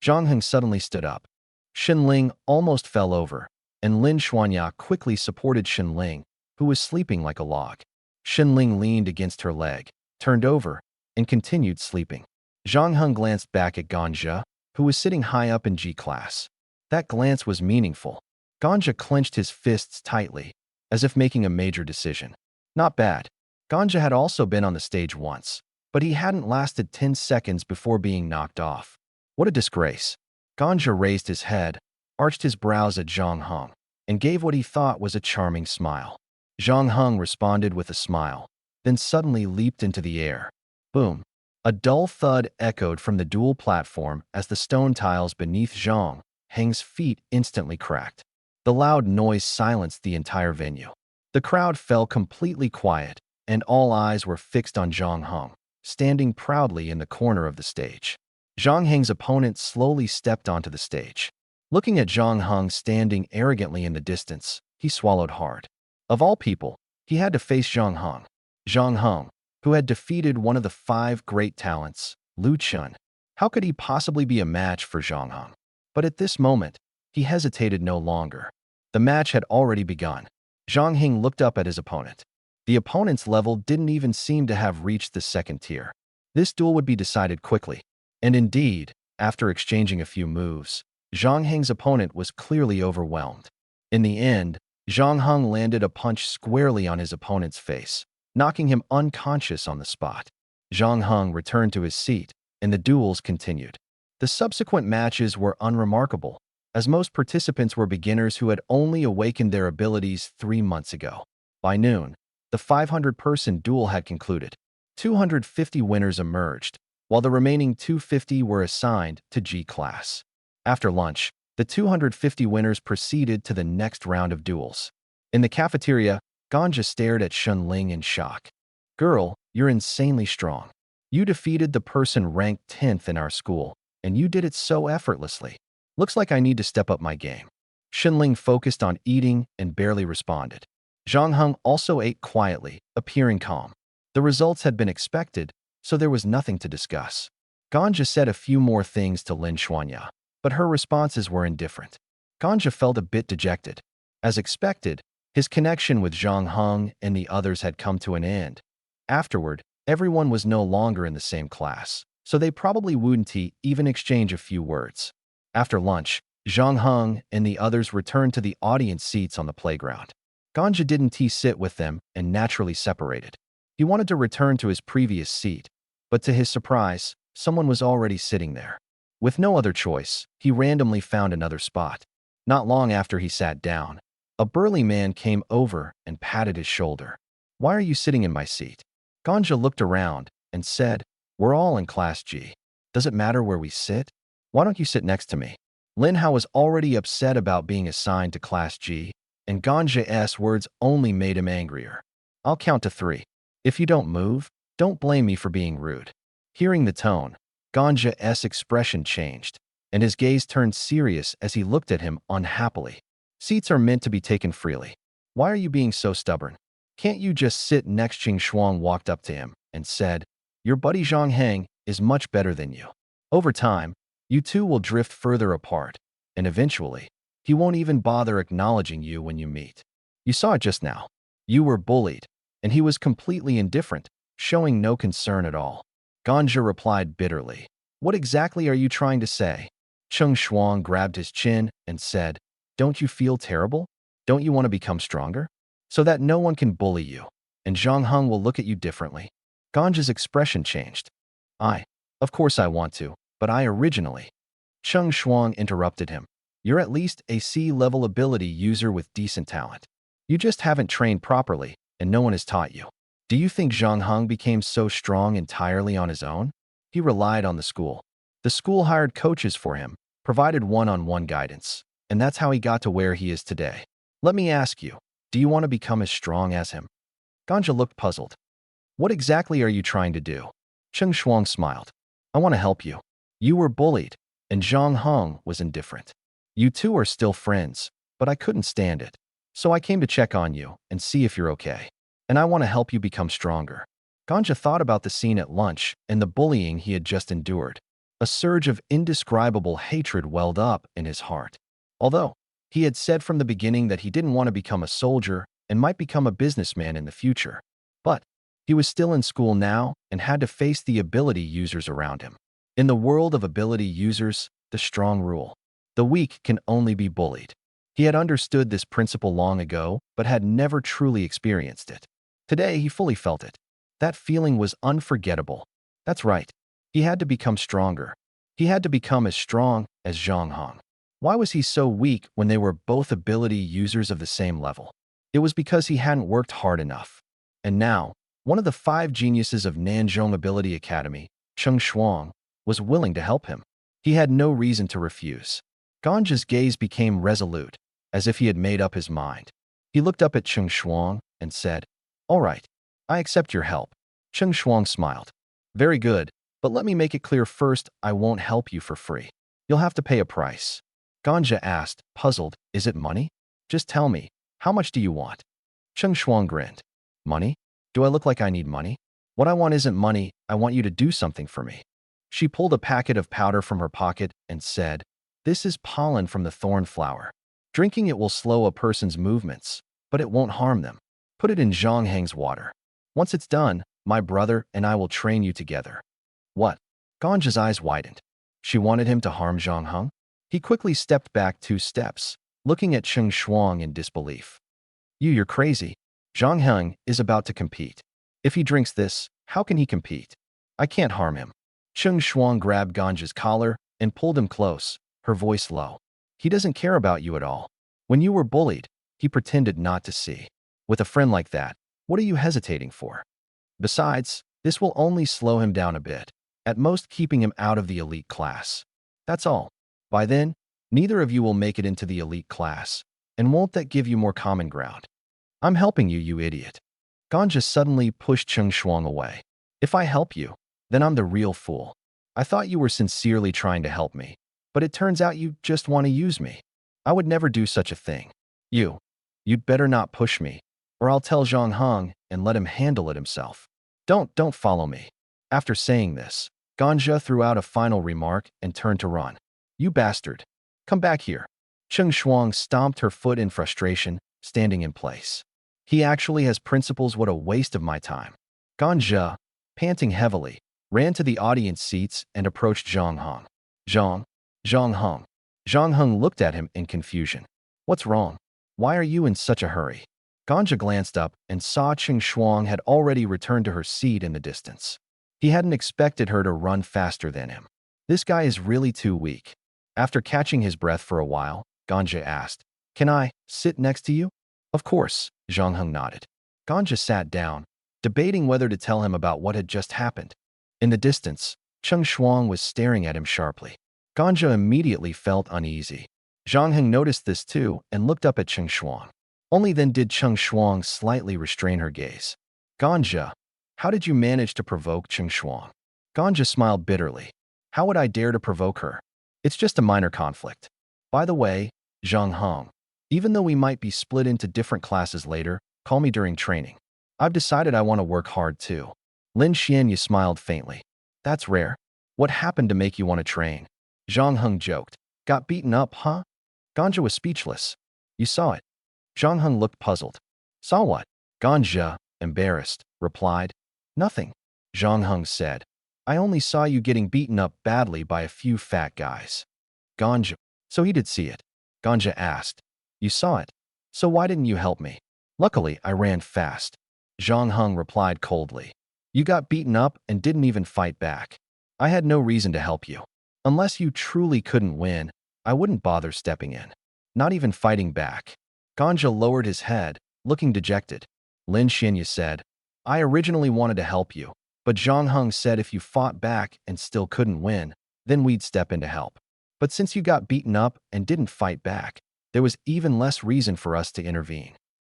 Zhang Heng suddenly stood up. Xin Ling almost fell over, and Lin Xuanya quickly supported Xin Ling, who was sleeping like a log. Xin Ling leaned against her leg, turned over, and continued sleeping. Zhang Heng glanced back at Ganja, who was sitting high up in G-class. That glance was meaningful. Ganja clenched his fists tightly, as if making a major decision. Not bad. Ganja had also been on the stage once, but he hadn't lasted 10 seconds before being knocked off. What a disgrace. Ganja raised his head, arched his brows at Zhang Heng, and gave what he thought was a charming smile. Zhang Heng responded with a smile, then suddenly leaped into the air. Boom! A dull thud echoed from the dual platform as the stone tiles beneath Zhang Heng's feet instantly cracked. The loud noise silenced the entire venue. The crowd fell completely quiet, and all eyes were fixed on Zhang Heng, standing proudly in the corner of the stage. Zhang Heng's opponent slowly stepped onto the stage. Looking at Zhang Heng standing arrogantly in the distance, he swallowed hard. Of all people, he had to face Zhang Heng. Zhang Heng, who had defeated one of the 5 great talents, Lu Chun. How could he possibly be a match for Zhang Heng? But at this moment, he hesitated no longer. The match had already begun. Zhang Heng looked up at his opponent. The opponent's level didn't even seem to have reached the second tier. This duel would be decided quickly. And indeed, after exchanging a few moves, Zhang Heng's opponent was clearly overwhelmed. In the end, Zhang Heng landed a punch squarely on his opponent's face, knocking him unconscious on the spot. Zhang Heng returned to his seat, and the duels continued. The subsequent matches were unremarkable, as most participants were beginners who had only awakened their abilities 3 months ago. By noon, the 500-person duel had concluded. 250 winners emerged, while the remaining 250 were assigned to G class. After lunch, the 250 winners proceeded to the next round of duels. In the cafeteria, Ganja stared at Shunling in shock. "Girl, you're insanely strong. You defeated the person ranked 10th in our school, and you did it so effortlessly. Looks like I need to step up my game." Shunling focused on eating and barely responded. Zhang Heng also ate quietly, appearing calm. The results had been expected, so there was nothing to discuss. Ganja said a few more things to Lin Xuanya, but her responses were indifferent. Ganja felt a bit dejected. As expected, his connection with Zhang Heng and the others had come to an end. Afterward, everyone was no longer in the same class, so they probably wouldn't even exchange a few words. After lunch, Zhang Heng and the others returned to the audience seats on the playground. Ganja didn't sit with them and naturally separated. He wanted to return to his previous seat, but to his surprise, someone was already sitting there. With no other choice, he randomly found another spot. Not long after he sat down, a burly man came over and patted his shoulder. "Why are you sitting in my seat?" Ganja looked around and said, "We're all in Class G. Does it matter where we sit? Why don't you sit next to me?" Lin Hao was already upset about being assigned to Class G, and Ganja's words only made him angrier. "I'll count to 3. If you don't move, don't blame me for being rude." Hearing the tone, Ganja's expression changed, and his gaze turned serious as he looked at him unhappily. "Seats are meant to be taken freely. Why are you being so stubborn? Can't you just sit next?" Qing Shuang walked up to him and said, "Your buddy Zhang Heng is much better than you. Over time, you two will drift further apart, and eventually, he won't even bother acknowledging you when you meet. You saw it just now. You were bullied, and he was completely indifferent, showing no concern at all." Ganja replied bitterly, "What exactly are you trying to say?" Cheng Shuang grabbed his chin and said, "Don't you feel terrible? Don't you want to become stronger? So that no one can bully you, and Zhang Heng will look at you differently." Ganja's expression changed. Of course I want to, but I originally." Cheng Shuang interrupted him. "You're at least a C-level ability user with decent talent. You just haven't trained properly, and no one has taught you. Do you think Zhang Heng became so strong entirely on his own? He relied on the school. The school hired coaches for him, provided one-on-one guidance, and that's how he got to where he is today. Let me ask you, do you want to become as strong as him?" Ganja looked puzzled. "What exactly are you trying to do?" Cheng Shuang smiled. "I want to help you. You were bullied, and Zhang Heng was indifferent. You two are still friends, but I couldn't stand it. So I came to check on you and see if you're okay. And I want to help you become stronger." Ganja thought about the scene at lunch and the bullying he had just endured. A surge of indescribable hatred welled up in his heart. Although he had said from the beginning that he didn't want to become a soldier and might become a businessman in the future. But he was still in school now and had to face the ability users around him. In the world of ability users, the strong rule. The weak can only be bullied. He had understood this principle long ago, but had never truly experienced it. Today, he fully felt it. That feeling was unforgettable. That's right. He had to become stronger. He had to become as strong as Zhang Heng. Why was he so weak when they were both ability users of the same level? It was because he hadn't worked hard enough. And now, one of the 5 geniuses of Nanzhong Ability Academy, Cheng Shuang, was willing to help him. He had no reason to refuse. Ganja's gaze became resolute, as if he had made up his mind. He looked up at Cheng Shuang and said, "All right, I accept your help." Cheng Shuang smiled. "Very good, but let me make it clear first, I won't help you for free. You'll have to pay a price." Ganja asked, puzzled, "Is it money? Just tell me, how much do you want?" Cheng Shuang grinned. "Money? Do I look like I need money? What I want isn't money, I want you to do something for me." She pulled a packet of powder from her pocket and said, "This is pollen from the thorn flower. Drinking it will slow a person's movements, but it won't harm them. Put it in Zhang Heng's water. Once it's done, my brother and I will train you together." "What?" Ganja's eyes widened. She wanted him to harm Zhang Heng? He quickly stepped back 2 steps, looking at Cheng Shuang in disbelief. You're crazy. Zhang Heng is about to compete. If he drinks this, how can he compete? I can't harm him." Cheng Shuang grabbed Ganja's collar and pulled him close, her voice low. He doesn't care about you at all. When you were bullied, he pretended not to see. With a friend like that, what are you hesitating for? Besides, this will only slow him down a bit, at most keeping him out of the elite class. That's all. By then, neither of you will make it into the elite class, and won't that give you more common ground? I'm helping you, you idiot. Ganja suddenly pushed Cheng Shuang away. If I help you, then I'm the real fool. I thought you were sincerely trying to help me, but it turns out you just want to use me. I would never do such a thing. You'd better not push me, or I'll tell Zhang Heng and let him handle it himself. Don't follow me. After saying this, Ganja threw out a final remark and turned to run. You bastard. Come back here. Cheng Shuang stomped her foot in frustration, standing in place. He actually has principles, what a waste of my time. Ganja, panting heavily, ran to the audience seats and approached Zhang Heng. Zhang Heng. Zhang Heng looked at him in confusion. What's wrong? Why are you in such a hurry? Ganja glanced up and saw Cheng Shuang had already returned to her seat in the distance. He hadn't expected her to run faster than him. This guy is really too weak. After catching his breath for a while, Ganja asked, Can I sit next to you? Of course, Zhang Heng nodded. Ganja sat down, debating whether to tell him about what had just happened. In the distance, Cheng Shuang was staring at him sharply. Ganja immediately felt uneasy. Zhang Heng noticed this too and looked up at Cheng Shuang. Only then did Cheng Shuang slightly restrain her gaze. Ganja, how did you manage to provoke Cheng Shuang? Ganja smiled bitterly. How would I dare to provoke her? It's just a minor conflict. By the way, Zhang Heng, even though we might be split into different classes later, call me during training. I've decided I want to work hard too. Lin Xianyu smiled faintly. That's rare. What happened to make you want to train? Zhang Heng joked. Got beaten up, huh? Ganja was speechless. You saw it. Zhang Heng looked puzzled. Saw what? Ganja, embarrassed, replied. Nothing. Zhang Heng said. I only saw you getting beaten up badly by a few fat guys. Ganja. So he did see it. Ganja asked. You saw it. So why didn't you help me? Luckily, I ran fast. Zhang Heng replied coldly. You got beaten up and didn't even fight back. I had no reason to help you. Unless you truly couldn't win, I wouldn't bother stepping in. Not even fighting back. Ganja lowered his head, looking dejected. Lin Xianyu said, I originally wanted to help you, but Zhang Heng said if you fought back and still couldn't win, then we'd step in to help. But since you got beaten up and didn't fight back, there was even less reason for us to intervene.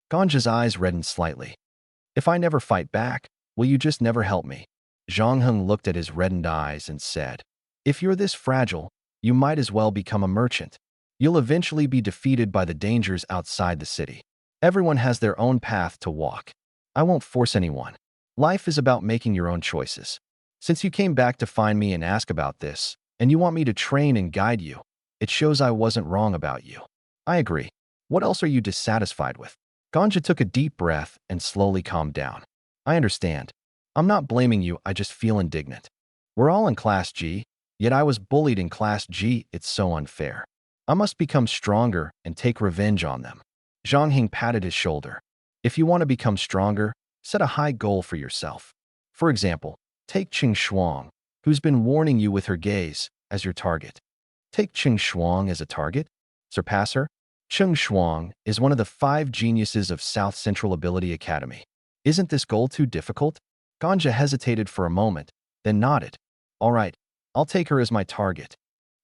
Ganja's eyes reddened slightly. If I never fight back, will you just never help me? Zhang Heng looked at his reddened eyes and said, If you're this fragile, you might as well become a merchant. You'll eventually be defeated by the dangers outside the city. Everyone has their own path to walk. I won't force anyone. Life is about making your own choices. Since you came back to find me and ask about this, and you want me to train and guide you, it shows I wasn't wrong about you. I agree. What else are you dissatisfied with? Ganja took a deep breath and slowly calmed down. I understand. I'm not blaming you, I just feel indignant. We're all in Class G, yet I was bullied in Class G, it's so unfair. I must become stronger and take revenge on them. Zhang Heng patted his shoulder. If you want to become stronger, set a high goal for yourself. For example, take Cheng Shuang, who's been warning you with her gaze, as your target. Take Cheng Shuang as a target? Surpass her? Cheng Shuang is one of the 5 geniuses of South Central Ability Academy. Isn't this goal too difficult? Ganja hesitated for a moment, then nodded. All right, I'll take her as my target.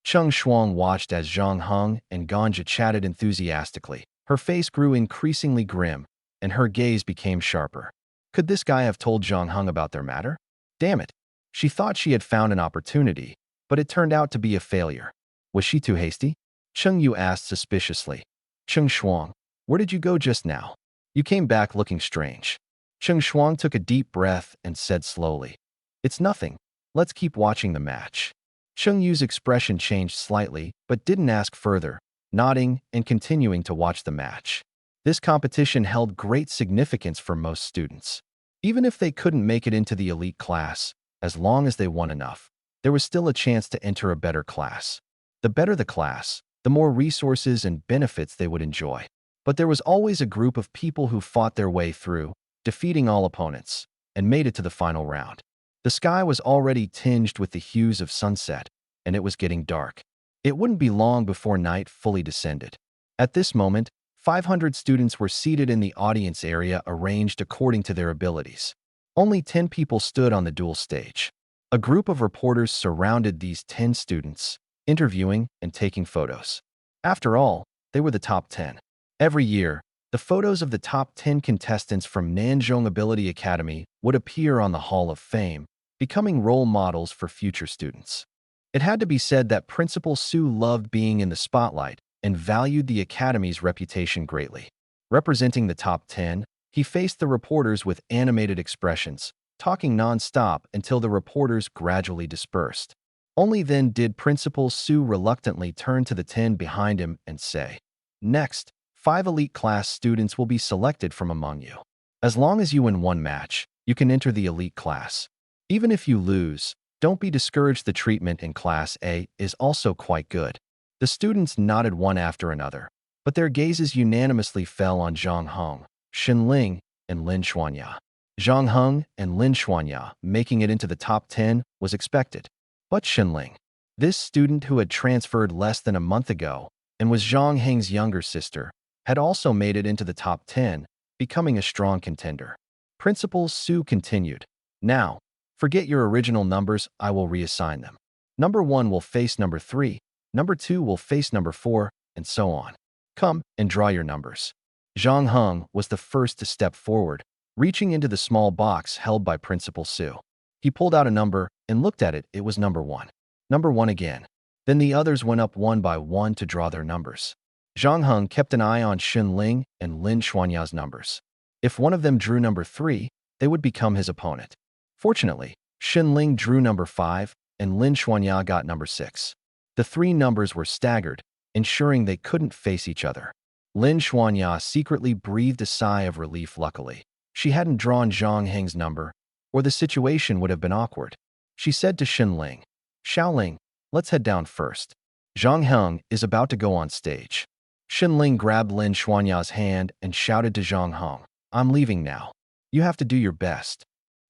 Cheng Shuang watched as Zhang Heng and Ganja chatted enthusiastically. Her face grew increasingly grim, and her gaze became sharper. Could this guy have told Zhang Heng about their matter? Damn it. She thought she had found an opportunity, but it turned out to be a failure. Was she too hasty? Cheng Yu asked suspiciously. Cheng Shuang, where did you go just now? You came back looking strange. Cheng Shuang took a deep breath and said slowly, It's nothing. Let's keep watching the match. Cheng Yu's expression changed slightly, but didn't ask further, nodding and continuing to watch the match. This competition held great significance for most students. Even if they couldn't make it into the elite class, as long as they won enough, there was still a chance to enter a better class. The better the class, the more resources and benefits they would enjoy. But there was always a group of people who fought their way through, defeating all opponents, and made it to the final round. The sky was already tinged with the hues of sunset, and it was getting dark. It wouldn't be long before night fully descended. At this moment, 500 students were seated in the audience area arranged according to their abilities. Only 10 people stood on the dual stage. A group of reporters surrounded these 10 students, interviewing and taking photos. After all, they were the top 10. Every year, the photos of the top 10 contestants from Nanjing Ability Academy would appear on the Hall of Fame, becoming role models for future students. It had to be said that Principal Su loved being in the spotlight and valued the Academy's reputation greatly. Representing the top 10, he faced the reporters with animated expressions, talking non-stop until the reporters gradually dispersed. Only then did Principal Su reluctantly turn to the 10 behind him and say, "Next, 5 elite class students will be selected from among you. As long as you win one match, you can enter the elite class. Even if you lose, don't be discouraged. The treatment in Class A is also quite good." The students nodded one after another, but their gazes unanimously fell on Zhang Heng, Xin Ling, and Lin Xuanya. Zhang Heng and Lin Xuanya making it into the top 10 was expected. But Xin Ling, this student who had transferred less than a month ago and was Zhang Heng's younger sister, had also made it into the top 10, becoming a strong contender. Principal Su continued, "Now, forget your original numbers, I will reassign them. Number 1 will face number 3, number 2 will face number 4, and so on. Come and draw your numbers." Zhang Heng was the first to step forward, reaching into the small box held by Principal Su. He pulled out a number and looked at it. It was number 1. Number 1 again. Then the others went up one by one to draw their numbers. Zhang Heng kept an eye on Xin Ling and Lin Xuanya's numbers. If one of them drew number 3, they would become his opponent. Fortunately, Xin Ling drew number 5 and Lin Xuanya got number 6. The 3 numbers were staggered, ensuring they couldn't face each other. Lin Xuanya secretly breathed a sigh of relief. Luckily, she hadn't drawn Zhang Heng's number, or the situation would have been awkward. She said to Xin Ling, "Xiaoling, let's head down first. Zhang Heng is about to go on stage." Xin Ling grabbed Lin Xuanya's hand and shouted to Zhang Heng, "I'm leaving now. You have to do your best."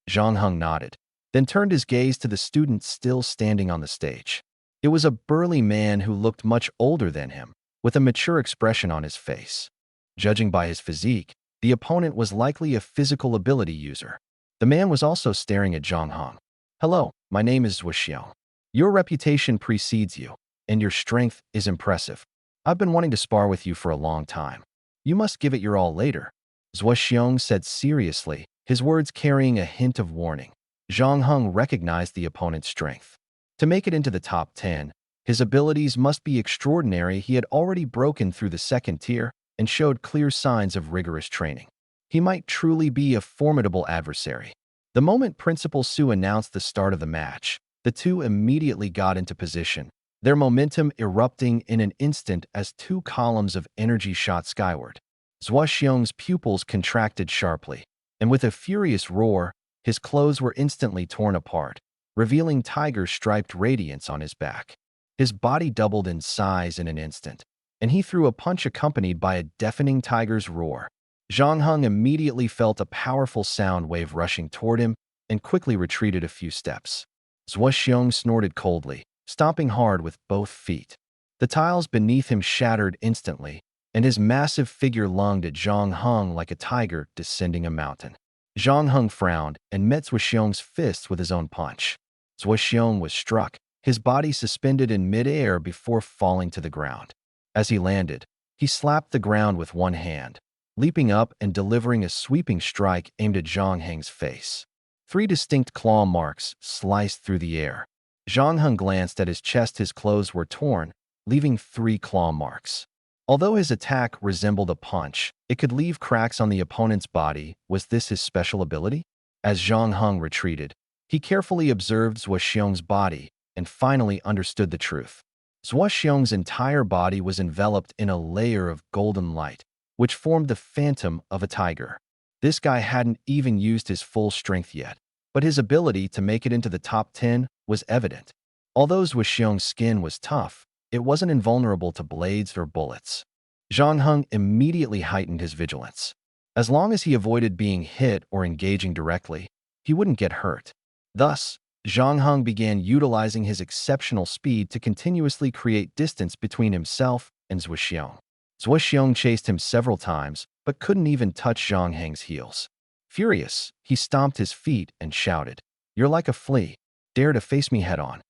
Zhang Heng nodded, then turned his gaze to the student still standing on the stage. It was a burly man who looked much older than him, with a mature expression on his face. Judging by his physique, the opponent was likely a physical ability user. The man was also staring at Zhang Heng. "Hello, my name is Zhuxiang. Your reputation precedes you, and your strength is impressive. I've been wanting to spar with you for a long time. You must give it your all later," Zhuxiang said seriously, his words carrying a hint of warning. Zhang Heng recognized the opponent's strength. To make it into the top 10, his abilities must be extraordinary. He had already broken through the second tier and showed clear signs of rigorous training. He might truly be a formidable adversary. The moment Principal Su announced the start of the match, the two immediately got into position, their momentum erupting in an instant as 2 columns of energy shot skyward. Zhuxiang's pupils contracted sharply, and with a furious roar, his clothes were instantly torn apart, revealing tiger-striped radiance on his back. His body doubled in size in an instant, and he threw a punch accompanied by a deafening tiger's roar. Zhang Heng immediately felt a powerful sound wave rushing toward him and quickly retreated a few steps. Zhuxiang snorted coldly, stomping hard with both feet. The tiles beneath him shattered instantly, and his massive figure lunged at Zhang Heng like a tiger descending a mountain. Zhang Heng frowned and met Zhuxiang's fists with his own punch. Zhuxiang was struck, his body suspended in mid-air before falling to the ground. As he landed, he slapped the ground with one hand, leaping up and delivering a sweeping strike aimed at Zhang Heng's face. 3 distinct claw marks sliced through the air. Zhang Heng glanced at his chest. His clothes were torn, leaving 3 claw marks. Although his attack resembled a punch, it could leave cracks on the opponent's body. Was this his special ability? As Zhang Heng retreated, he carefully observed Zhuxiang's body and finally understood the truth. Zhuxiang's entire body was enveloped in a layer of golden light, which formed the phantom of a tiger. This guy hadn't even used his full strength yet, but his ability to make it into the top 10 was evident. Although Zhuxiang's skin was tough, it wasn't invulnerable to blades or bullets. Zhang Heng immediately heightened his vigilance. As long as he avoided being hit or engaging directly, he wouldn't get hurt. Thus, Zhang Heng began utilizing his exceptional speed to continuously create distance between himself and Zhuxiong. Zhuxiong chased him several times, but couldn't even touch Zhang Heng's heels. Furious, he stomped his feet and shouted, "You're like a flea. Dare to face me head-on."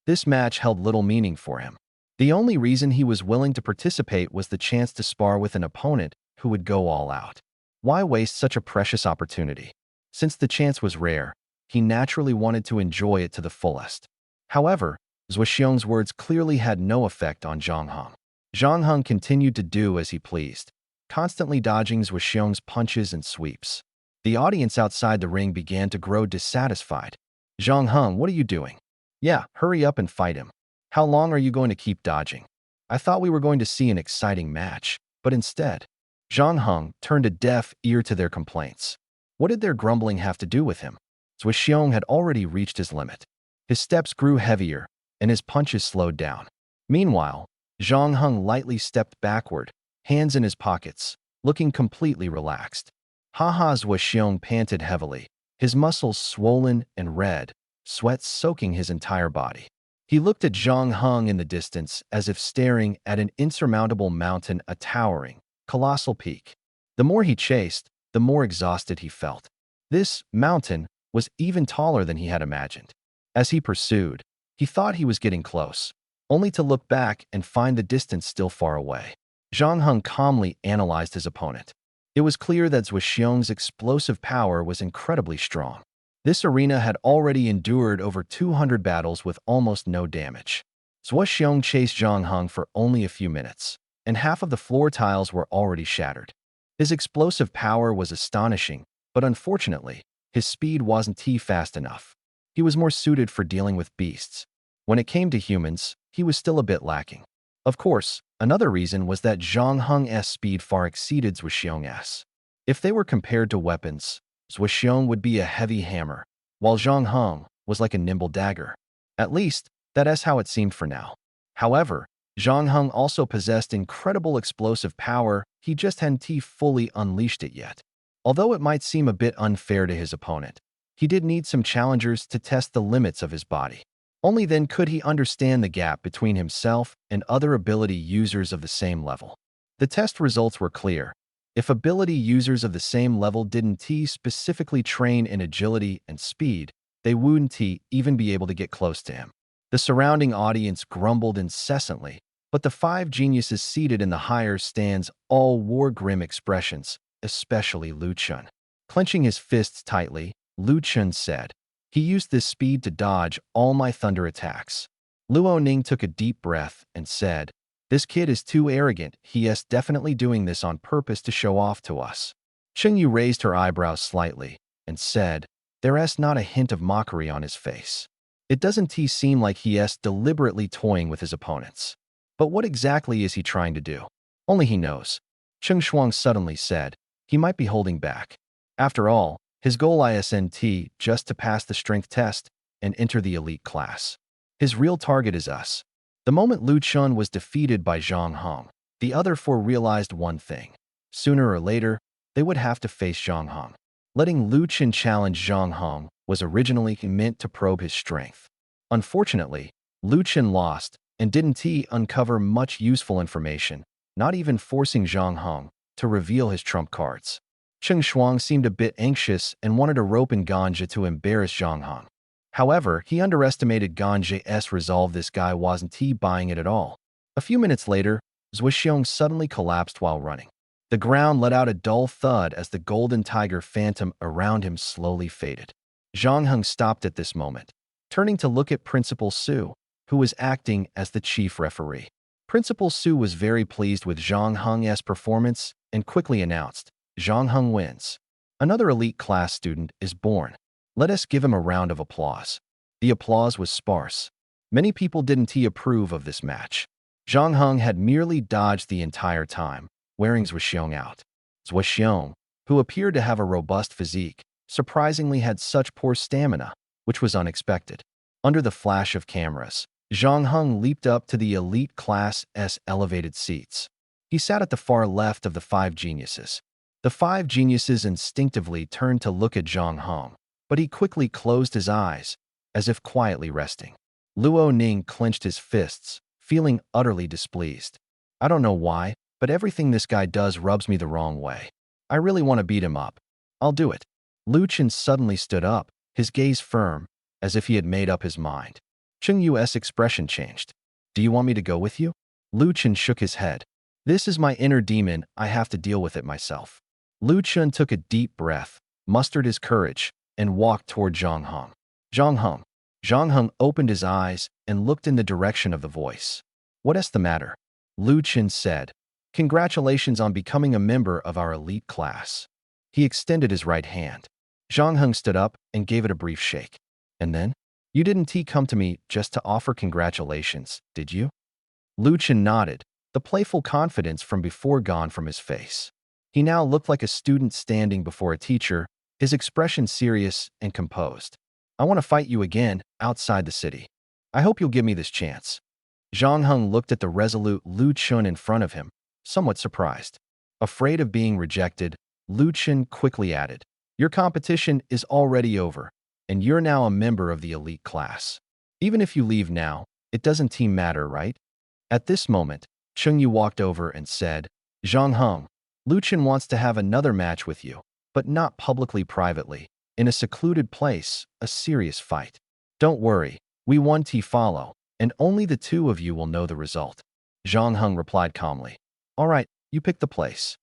This match held little meaning for him. The only reason he was willing to participate was the chance to spar with an opponent who would go all out. Why waste such a precious opportunity? Since the chance was rare, he naturally wanted to enjoy it to the fullest. However, Zhuxiong's words clearly had no effect on Zhang Heng. Zhang Heng continued to do as he pleased, constantly dodging Zhuxiong's punches and sweeps. The audience outside the ring began to grow dissatisfied. "Zhang Heng, what are you doing? Yeah, hurry up and fight him. How long are you going to keep dodging? I thought we were going to see an exciting match, but instead..." Zhang Heng turned a deaf ear to their complaints. What did their grumbling have to do with him? Zhuxiong had already reached his limit. His steps grew heavier, and his punches slowed down. Meanwhile, Zhang Heng lightly stepped backward, hands in his pockets, looking completely relaxed. Zhuxiong panted heavily, his muscles swollen and red, sweat soaking his entire body. He looked at Zhang Heng in the distance as if staring at an insurmountable mountain, a towering, colossal peak. The more he chased, the more exhausted he felt. This mountain was even taller than he had imagined. As he pursued, he thought he was getting close, only to look back and find the distance still far away. Zhang Heng calmly analyzed his opponent. It was clear that Zhuxiong's explosive power was incredibly strong. This arena had already endured over 200 battles with almost no damage. Zhuxiong chased Zhang Heng for only a few minutes, and half of the floor tiles were already shattered. His explosive power was astonishing, but unfortunately, his speed wasn't fast enough. He was more suited for dealing with beasts. When it came to humans, he was still a bit lacking. Of course, another reason was that Zhang Heng's speed far exceeded Zhuxiong's. If they were compared to weapons, Zhuxiong would be a heavy hammer, while Zhang Heng was like a nimble dagger. At least, that is how it seemed for now. However, Zhang Heng also possessed incredible explosive power, he just hadn't fully unleashed it yet. Although it might seem a bit unfair to his opponent, he did need some challengers to test the limits of his body. Only then could he understand the gap between himself and other ability users of the same level. The test results were clear. If ability users of the same level didn't specifically train in agility and speed, they wouldn't even be able to get close to him. The surrounding audience grumbled incessantly, but the five geniuses seated in the higher stands all wore grim expressions, especially Lu Chun. Clenching his fists tightly, Lu Chun said, "He used this speed to dodge all my thunder attacks." Luo Ning took a deep breath and said, "This kid is too arrogant. He is definitely doing this on purpose to show off to us." Cheng Yu raised her eyebrows slightly and said, "There is not a hint of mockery on his face. It doesn't seem like he is deliberately toying with his opponents. But what exactly is he trying to do? Only he knows." Cheng Shuang suddenly said, "He might be holding back. After all, his goal isn't just to pass the strength test and enter the elite class. His real target is us." The moment Lu Chun was defeated by Zhang Heng, the other four realized one thing. Sooner or later, they would have to face Zhang Heng. Letting Lu Chun challenge Zhang Heng was originally meant to probe his strength. Unfortunately, Lu Chun lost and didn't uncover much useful information, not even forcing Zhang Heng to reveal his trump cards. Cheng Shuang seemed a bit anxious and wanted a rope in Ganja to embarrass Zhang Heng. However, he underestimated Ganja's resolve. This guy wasn't buying it at all. A few minutes later, Zhuxiong suddenly collapsed while running. The ground let out a dull thud as the golden tiger phantom around him slowly faded. Zhang Heng stopped at this moment, turning to look at Principal Su, who was acting as the chief referee. Principal Su was very pleased with Zhang Heng's performance and quickly announced, "Zhang Heng wins. Another elite class student is born. Let us give him a round of applause." The applause was sparse. Many people didn't approve of this match. Zhang Heng had merely dodged the entire time, wearing Zhuxiong out. Zhuxiong, who appeared to have a robust physique, surprisingly had such poor stamina, which was unexpected. Under the flash of cameras, Zhang Heng leaped up to the elite class's elevated seats. He sat at the far left of the five geniuses. The five geniuses instinctively turned to look at Zhang Heng, but he quickly closed his eyes, as if quietly resting. Luo Ning clenched his fists, feeling utterly displeased. I don't know why, but everything this guy does rubs me the wrong way. I really want to beat him up. I'll do it. Lu Chen suddenly stood up, his gaze firm, as if he had made up his mind. Cheng Yu's expression changed. Do you want me to go with you? Lu Chen shook his head. This is my inner demon, I have to deal with it myself. Lu Chen took a deep breath, mustered his courage, and walked toward Zhang Heng. Zhang Heng. Zhang Heng opened his eyes and looked in the direction of the voice. What's the matter? Lu Chen said. Congratulations on becoming a member of our elite class. He extended his right hand. Zhang Heng stood up and gave it a brief shake. And then? You didn't come to me just to offer congratulations, did you? Lu Chen nodded, the playful confidence from before gone from his face. He now looked like a student standing before a teacher, his expression serious and composed. I want to fight you again, outside the city. I hope you'll give me this chance. Zhang Heng looked at the resolute Lu Chen in front of him, somewhat surprised. Afraid of being rejected, Lu Chen quickly added, Your competition is already over, and you're now a member of the elite class. Even if you leave now, it doesn't matter, right? At this moment, Cheng Yu walked over and said, Zhang Heng, Lu Chen wants to have another match with you, but not publicly, privately. In a secluded place, a serious fight. Don't worry, we won't follow, and only the two of you will know the result. Zhang Heng replied calmly. All right, you pick the place.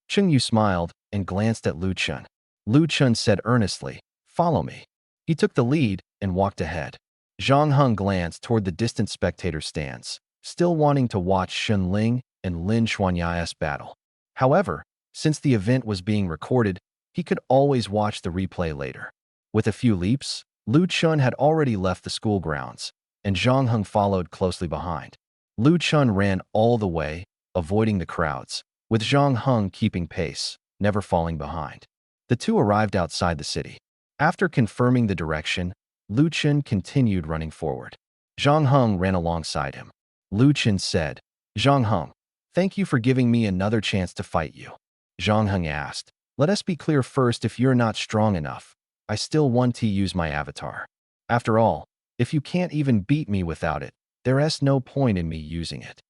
Cheng Yu smiled and glanced at Lu Chen. Lu Chen said earnestly, Follow me. He took the lead and walked ahead. Zhang Heng glanced toward the distant spectator stands, still wanting to watch Shen Ling and Lin Xuanya's battle. However, since the event was being recorded, he could always watch the replay later. With a few leaps, Lu Chen had already left the school grounds, and Zhang Heng followed closely behind. Lu Chen ran all the way, avoiding the crowds, with Zhang Heng keeping pace, never falling behind. The two arrived outside the city. After confirming the direction, Lu Chen continued running forward. Zhang Heng ran alongside him. Lu Chen said, Zhang Heng, thank you for giving me another chance to fight you. Zhang Heng asked, Let us be clear first, if you're not strong enough, I still want to use my avatar. After all, if you can't even beat me without it, there's no point in me using it.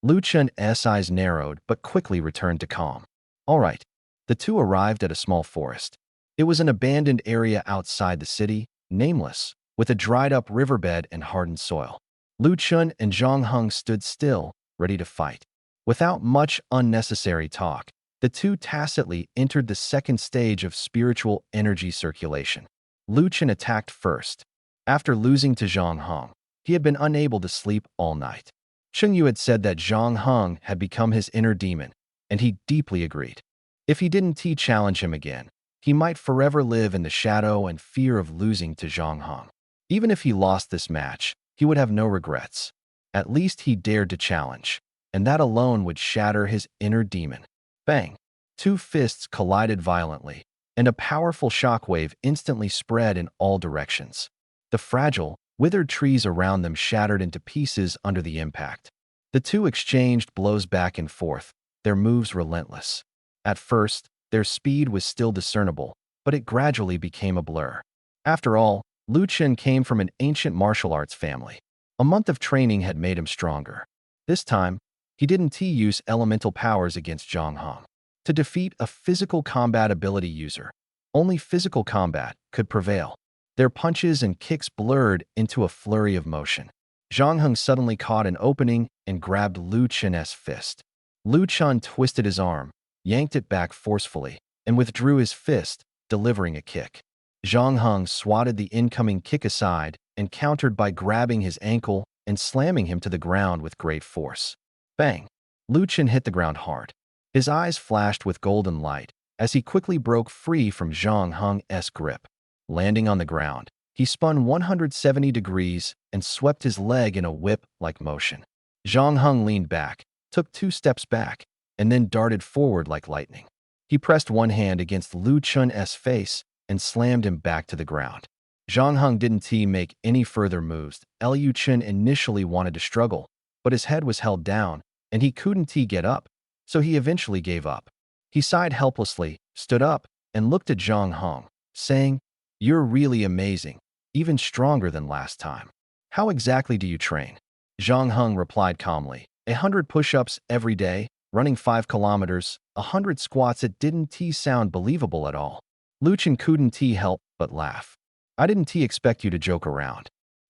Lu Chen's eyes narrowed but quickly returned to calm. All right. The two arrived at a small forest. It was an abandoned area outside the city, nameless, with a dried-up riverbed and hardened soil. Lu Chen and Zhang Heng stood still, ready to fight. Without much unnecessary talk, the two tacitly entered the second stage of spiritual energy circulation. Lu Chen attacked first. After losing to Zhang Heng, he had been unable to sleep all night. Cheng Yu had said that Zhang Heng had become his inner demon, and he deeply agreed. If he didn't challenge him again, he might forever live in the shadow and fear of losing to Zhang Heng. Even if he lost this match, he would have no regrets. At least he dared to challenge, and that alone would shatter his inner demon. Bang! Two fists collided violently, and a powerful shockwave instantly spread in all directions. The fragile, withered trees around them shattered into pieces under the impact. The two exchanged blows back and forth, their moves relentless. At first, their speed was still discernible, but it gradually became a blur. After all, Lu Chen came from an ancient martial arts family. A month of training had made him stronger. This time, he didn't use elemental powers against Zhang Heng. To defeat a physical combat ability user, only physical combat could prevail. Their punches and kicks blurred into a flurry of motion. Zhang Heng suddenly caught an opening and grabbed Lu Chen's fist. Lu Chen twisted his arm, yanked it back forcefully, and withdrew his fist, delivering a kick. Zhang Heng swatted the incoming kick aside and countered by grabbing his ankle and slamming him to the ground with great force. Bang! Lu Chen hit the ground hard. His eyes flashed with golden light as he quickly broke free from Zhang Heng's grip. Landing on the ground, he spun 170 degrees and swept his leg in a whip-like motion. Zhang Heng leaned back, took 2 steps back, and then darted forward like lightning. He pressed one hand against Lu Chen's face and slammed him back to the ground. Zhang Heng didn't make any further moves. Lu Chen initially wanted to struggle, but his head was held down, and he couldn't get up, so he eventually gave up. He sighed helplessly, stood up, and looked at Zhang Heng, saying, "You're really amazing. even stronger than last time. How exactly do you train? Zhang Heng replied calmly. 100 push-ups every day, running 5 kilometers, 100 squats. It didn't sound believable at all. Lu Chen couldn't help but laugh. I didn't expect you to joke around.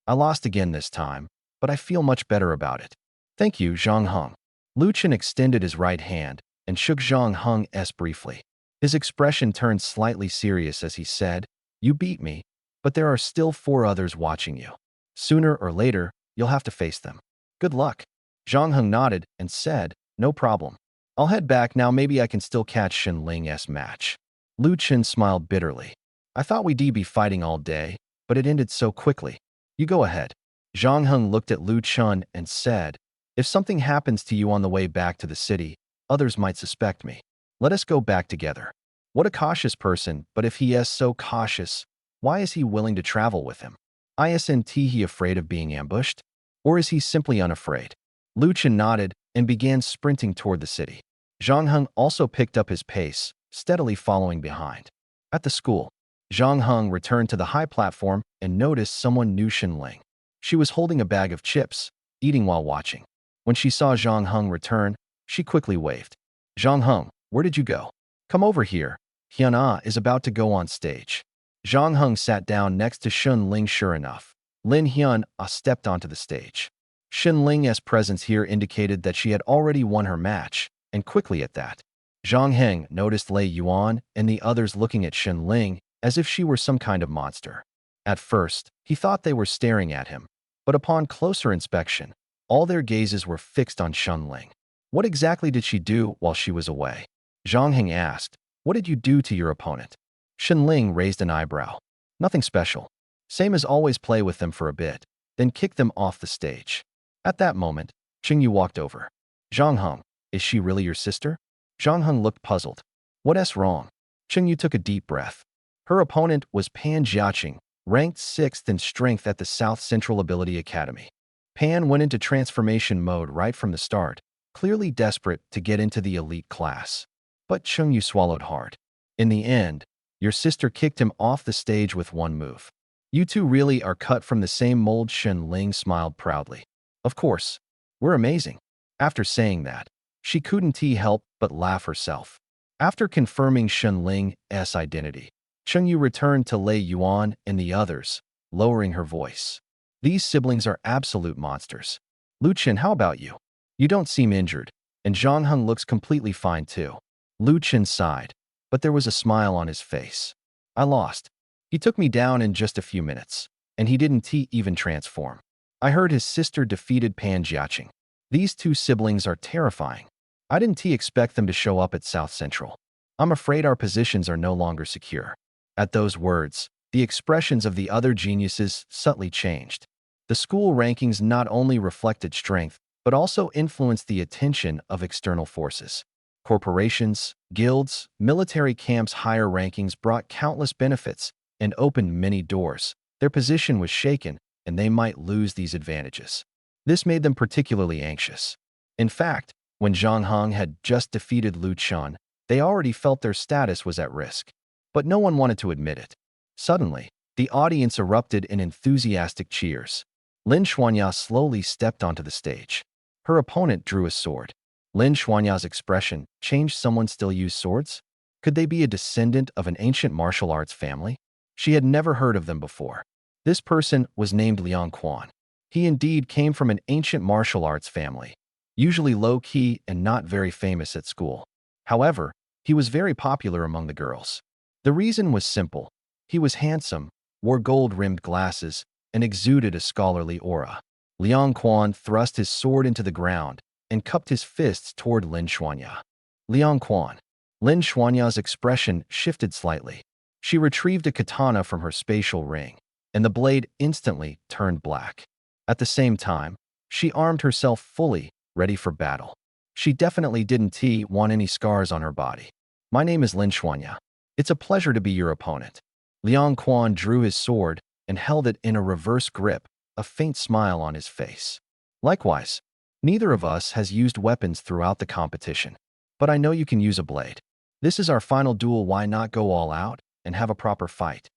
I lost again this time, but I feel much better about it. Thank you, Zhang Heng. Lu Chen extended his right hand and shook Zhang Heng's briefly. His expression turned slightly serious as he said, "You beat me, but there are still 4 others watching you. Sooner or later, you'll have to face them. Good luck." Zhang Heng nodded and said, "No problem. I'll head back now. Maybe I can still catch Shen Ling's match." Lu Chen smiled bitterly. "I thought we'd be fighting all day, but it ended so quickly. You go ahead." Zhang Heng looked at Lu Chen and said, "If something happens to you on the way back to the city, others might suspect me. Let us go back together." What a cautious person, but if he is so cautious, why is he willing to travel with him? Isn't he afraid of being ambushed? Or is he simply unafraid? Lu Chen nodded and began sprinting toward the city. Zhang Heng also picked up his pace, steadily following behind. At the school, Zhang Heng returned to the high platform and noticed someone knew Shen Ling. She was holding a bag of chips, eating while watching. When she saw Zhang Heng return, she quickly waved. "Zhang Heng, where did you go? Come over here. Hyun-ah is about to go on stage." Zhang Heng sat down next to Shen Ling. Sure enough, Lin Hyun-ah stepped onto the stage. Shen Ling's presence here indicated that she had already won her match, and quickly at that. Zhang Heng noticed Lei Yuan and the others looking at Shen Ling as if she were some kind of monster. At first, he thought they were staring at him, but upon closer inspection, all their gazes were fixed on Shen Ling. "What exactly did she do while she was away?" Zhang Heng asked. "What did you do to your opponent?" Shen Ling raised an eyebrow. "Nothing special. Same as always, play with them for a bit, then kick them off the stage." At that moment, Qing Yu walked over. "Zhang Heng, is she really your sister?" Zhang Heng looked puzzled. "What's wrong?" Qing Yu took a deep breath. Her opponent was Pan Jiaqing, ranked 6th in strength at the South Central Ability Academy. Pan went into transformation mode right from the start, clearly desperate to get into the elite class. But Qing Yu swallowed hard. "In the end, your sister kicked him off the stage with one move. You two really are cut from the same mold." Shen Ling smiled proudly. "Of course. We're amazing." After saying that, she couldn't help but laugh herself. After confirming Shen Ling's identity, Qing Yu returned to Lei Yuan and the others, lowering her voice. "These siblings are absolute monsters. Lu Chen, how about you? You don't seem injured, and Zhang Heng looks completely fine too." Lu Chen sighed, but there was a smile on his face. "I lost. He took me down in just a few minutes, and he didn't even transform. I heard his sister defeated Pan Jiaqing. These 2 siblings are terrifying. I didn't expect them to show up at South Central. I'm afraid our positions are no longer secure." At those words, the expressions of the other geniuses subtly changed. The school rankings not only reflected strength, but also influenced the attention of external forces. Corporations, guilds, military camps. Higher rankings brought countless benefits and opened many doors. Their position was shaken, and they might lose these advantages. This made them particularly anxious. In fact, when Zhang Heng had just defeated Lu Chen, they already felt their status was at risk. But no one wanted to admit it. Suddenly, the audience erupted in enthusiastic cheers. Lin Xuanya slowly stepped onto the stage. Her opponent drew a sword. Lin Xuanya's expression changed. Someone still use swords? Could they be a descendant of an ancient martial arts family? She had never heard of them before. This person was named Liang Quan. He indeed came from an ancient martial arts family, usually low-key and not very famous at school. However, he was very popular among the girls. The reason was simple. He was handsome, wore gold-rimmed glasses, and exuded a scholarly aura. Liang Quan thrust his sword into the ground and cupped his fists toward Lin Xuanya. "Liang Quan." Lin Xuanya's expression shifted slightly. She retrieved a katana from her spatial ring, and the blade instantly turned black. At the same time, she armed herself fully, ready for battle. She definitely didn't want any scars on her body. "My name is Lin Xuanya. It's a pleasure to be your opponent." Liang Quan drew his sword and held it in a reverse grip, a faint smile on his face. "Likewise, neither of us has used weapons throughout the competition, but I know you can use a blade. This is our final duel. Why not go all out and have a proper fight?"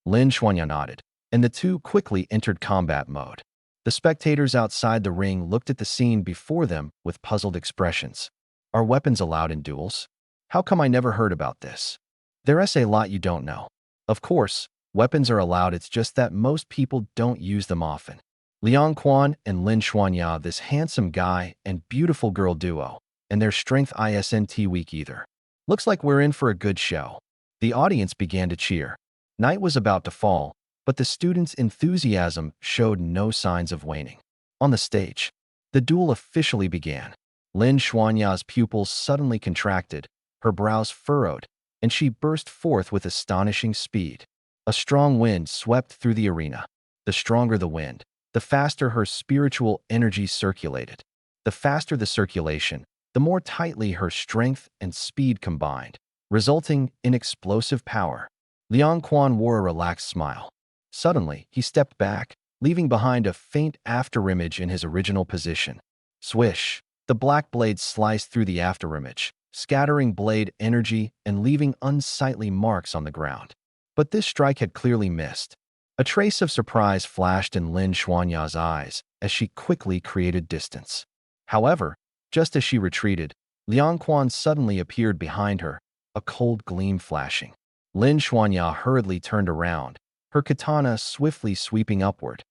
Lin Xuanya nodded. and the two quickly entered combat mode. The spectators outside the ring looked at the scene before them with puzzled expressions. Are weapons allowed in duels? How come I never heard about this? There's a lot you don't know. Of course, weapons are allowed, it's just that most people don't use them often. Liang Quan and Lin Xuanya, this handsome guy and beautiful girl duo, and their strength isn't weak either. Looks like we're in for a good show. The audience began to cheer. Night was about to fall, but the students' enthusiasm showed no signs of waning. On the stage, the duel officially began. Lin Xuanya's pupils suddenly contracted, her brows furrowed, and she burst forth with astonishing speed. A strong wind swept through the arena. The stronger the wind, the faster her spiritual energy circulated. The faster the circulation, the more tightly her strength and speed combined, resulting in explosive power. Liang Quan wore a relaxed smile. Suddenly, he stepped back, leaving behind a faint afterimage in his original position. Swish! The black blade sliced through the afterimage, scattering blade energy and leaving unsightly marks on the ground. But this strike had clearly missed. A trace of surprise flashed in Lin Xuanya's eyes as she quickly created distance. However, just as she retreated, Liang Quan suddenly appeared behind her, a cold gleam flashing. Lin Xuanya hurriedly turned around, her katana swiftly sweeping upward.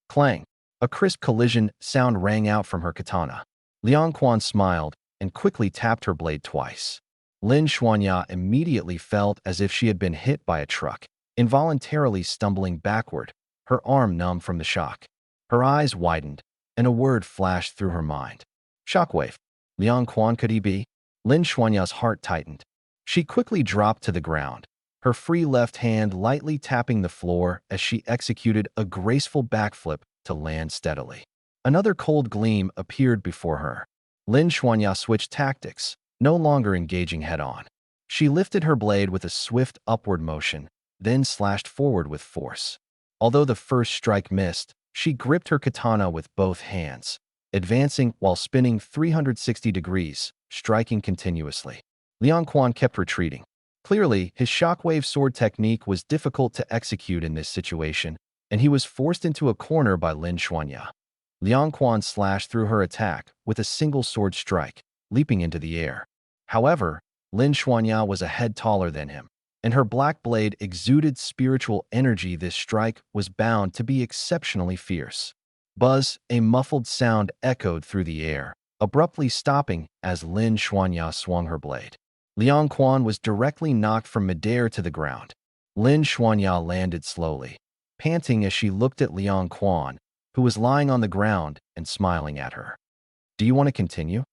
Clang! A crisp collision sound rang out from her katana. Liang Quan smiled and quickly tapped her blade twice. Lin Xuanya immediately felt as if she had been hit by a truck, involuntarily stumbling backward, her arm numb from the shock. Her eyes widened, and a word flashed through her mind. Shockwave. Liang Quan, could he be? Lin Xuanya's heart tightened. She quickly dropped to the ground, her free left hand lightly tapping the floor as she executed a graceful backflip to land steadily. Another cold gleam appeared before her. Lin Xuanya switched tactics, no longer engaging head-on. She lifted her blade with a swift upward motion, then slashed forward with force. Although the first strike missed, she gripped her katana with both hands, advancing while spinning 360 degrees, striking continuously. Liang Quan kept retreating. Clearly, his shockwave sword technique was difficult to execute in this situation, and he was forced into a corner by Lin Xuanya. Liang Quan slashed through her attack with a single sword strike, leaping into the air. However, Lin Xuanya was a head taller than him, and her black blade exuded spiritual energy. This strike was bound to be exceptionally fierce. Buzz, a muffled sound echoed through the air, abruptly stopping as Lin Xuanya swung her blade. Liang Quan was directly knocked from midair to the ground. Lin Xuanya landed slowly, panting as she looked at Liang Quan, who was lying on the ground and smiling at her. Do you want to continue?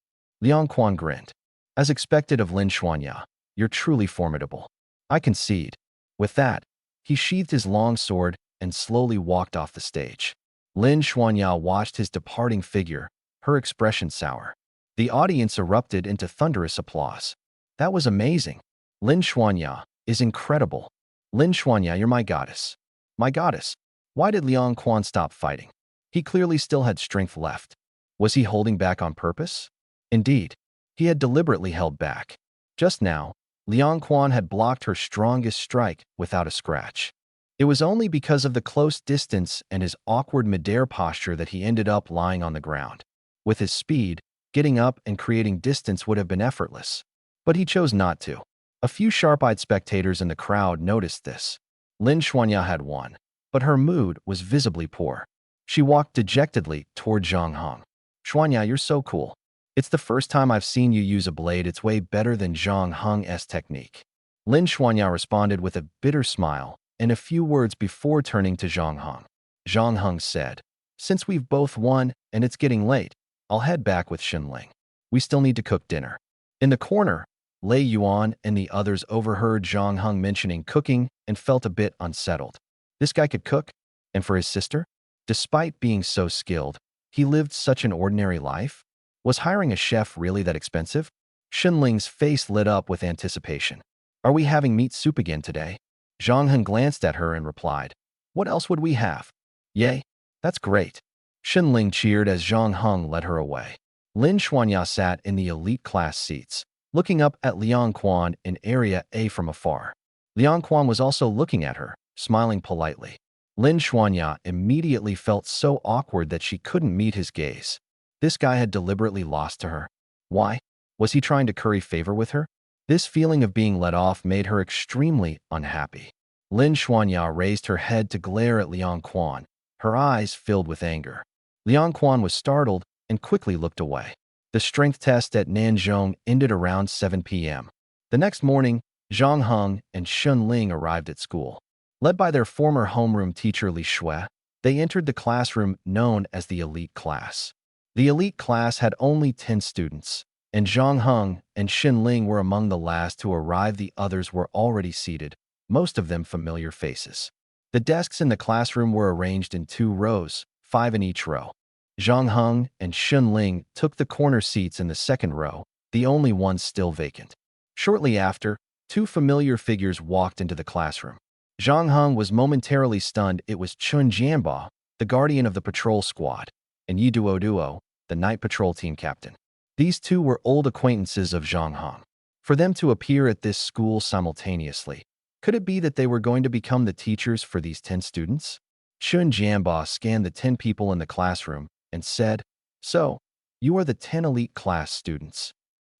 Liang Quan grinned. As expected of Lin Xuanya, you're truly formidable. I concede. With that, he sheathed his long sword and slowly walked off the stage. Lin Xuanya watched his departing figure, her expression sour. The audience erupted into thunderous applause. That was amazing. Lin Xuanya is incredible. Lin Xuanya, you're my goddess. My goddess. Why did Liang Quan stop fighting? He clearly still had strength left. Was he holding back on purpose? Indeed, he had deliberately held back. Just now, Liang Quan had blocked her strongest strike without a scratch. It was only because of the close distance and his awkward midair posture that he ended up lying on the ground. With his speed, getting up and creating distance would have been effortless. But he chose not to. A few sharp-eyed spectators in the crowd noticed this. Lin Xuanya had won, but her mood was visibly poor. She walked dejectedly toward Zhang Heng. Xuanya, you're so cool. It's the first time I've seen you use a blade. It's way better than Zhang Heng's technique. Lin Xuanya responded with a bitter smile and a few words before turning to Zhang Heng. Zhang Heng said, since we've both won and it's getting late, I'll head back with Xinling. We still need to cook dinner. In the corner, Lei Yuan and the others overheard Zhang Heng mentioning cooking and felt a bit unsettled. This guy could cook? And for his sister? Despite being so skilled, he lived such an ordinary life? Was hiring a chef really that expensive? Xinling's face lit up with anticipation. Are we having meat soup again today? Zhang Heng glanced at her and replied, what else would we have? Yay, that's great. Xinling cheered as Zhang Heng led her away. Lin Xuanya sat in the elite class seats, looking up at Liang Quan in Area A from afar. Liang Quan was also looking at her, smiling politely. Lin Xuanya immediately felt so awkward that she couldn't meet his gaze. This guy had deliberately lost to her. Why? Was he trying to curry favor with her? This feeling of being let off made her extremely unhappy. Lin Xuanya raised her head to glare at Liang Quan, her eyes filled with anger. Liang Quan was startled and quickly looked away. The strength test at Nanzhong ended around 7 p.m. The next morning, Zhang Heng and Shun Ling arrived at school. Led by their former homeroom teacher Li Shui, they entered the classroom known as the elite class. The elite class had only 10 students, and Zhang Heng and Xin Ling were among the last to arrive. The others were already seated, most of them familiar faces. The desks in the classroom were arranged in 2 rows, 5 in each row. Zhang Heng and Xin Ling took the corner seats in the second row, the only ones still vacant. Shortly after, 2 familiar figures walked into the classroom. Zhang Heng was momentarily stunned. It was Chun Jianba, the guardian of the patrol squad, and Yi Duo, the night patrol team captain. These 2 were old acquaintances of Zhang Heng. For them to appear at this school simultaneously, could it be that they were going to become the teachers for these 10 students? Chun Jianba scanned the 10 people in the classroom and said, "So, you are the 10 elite class students.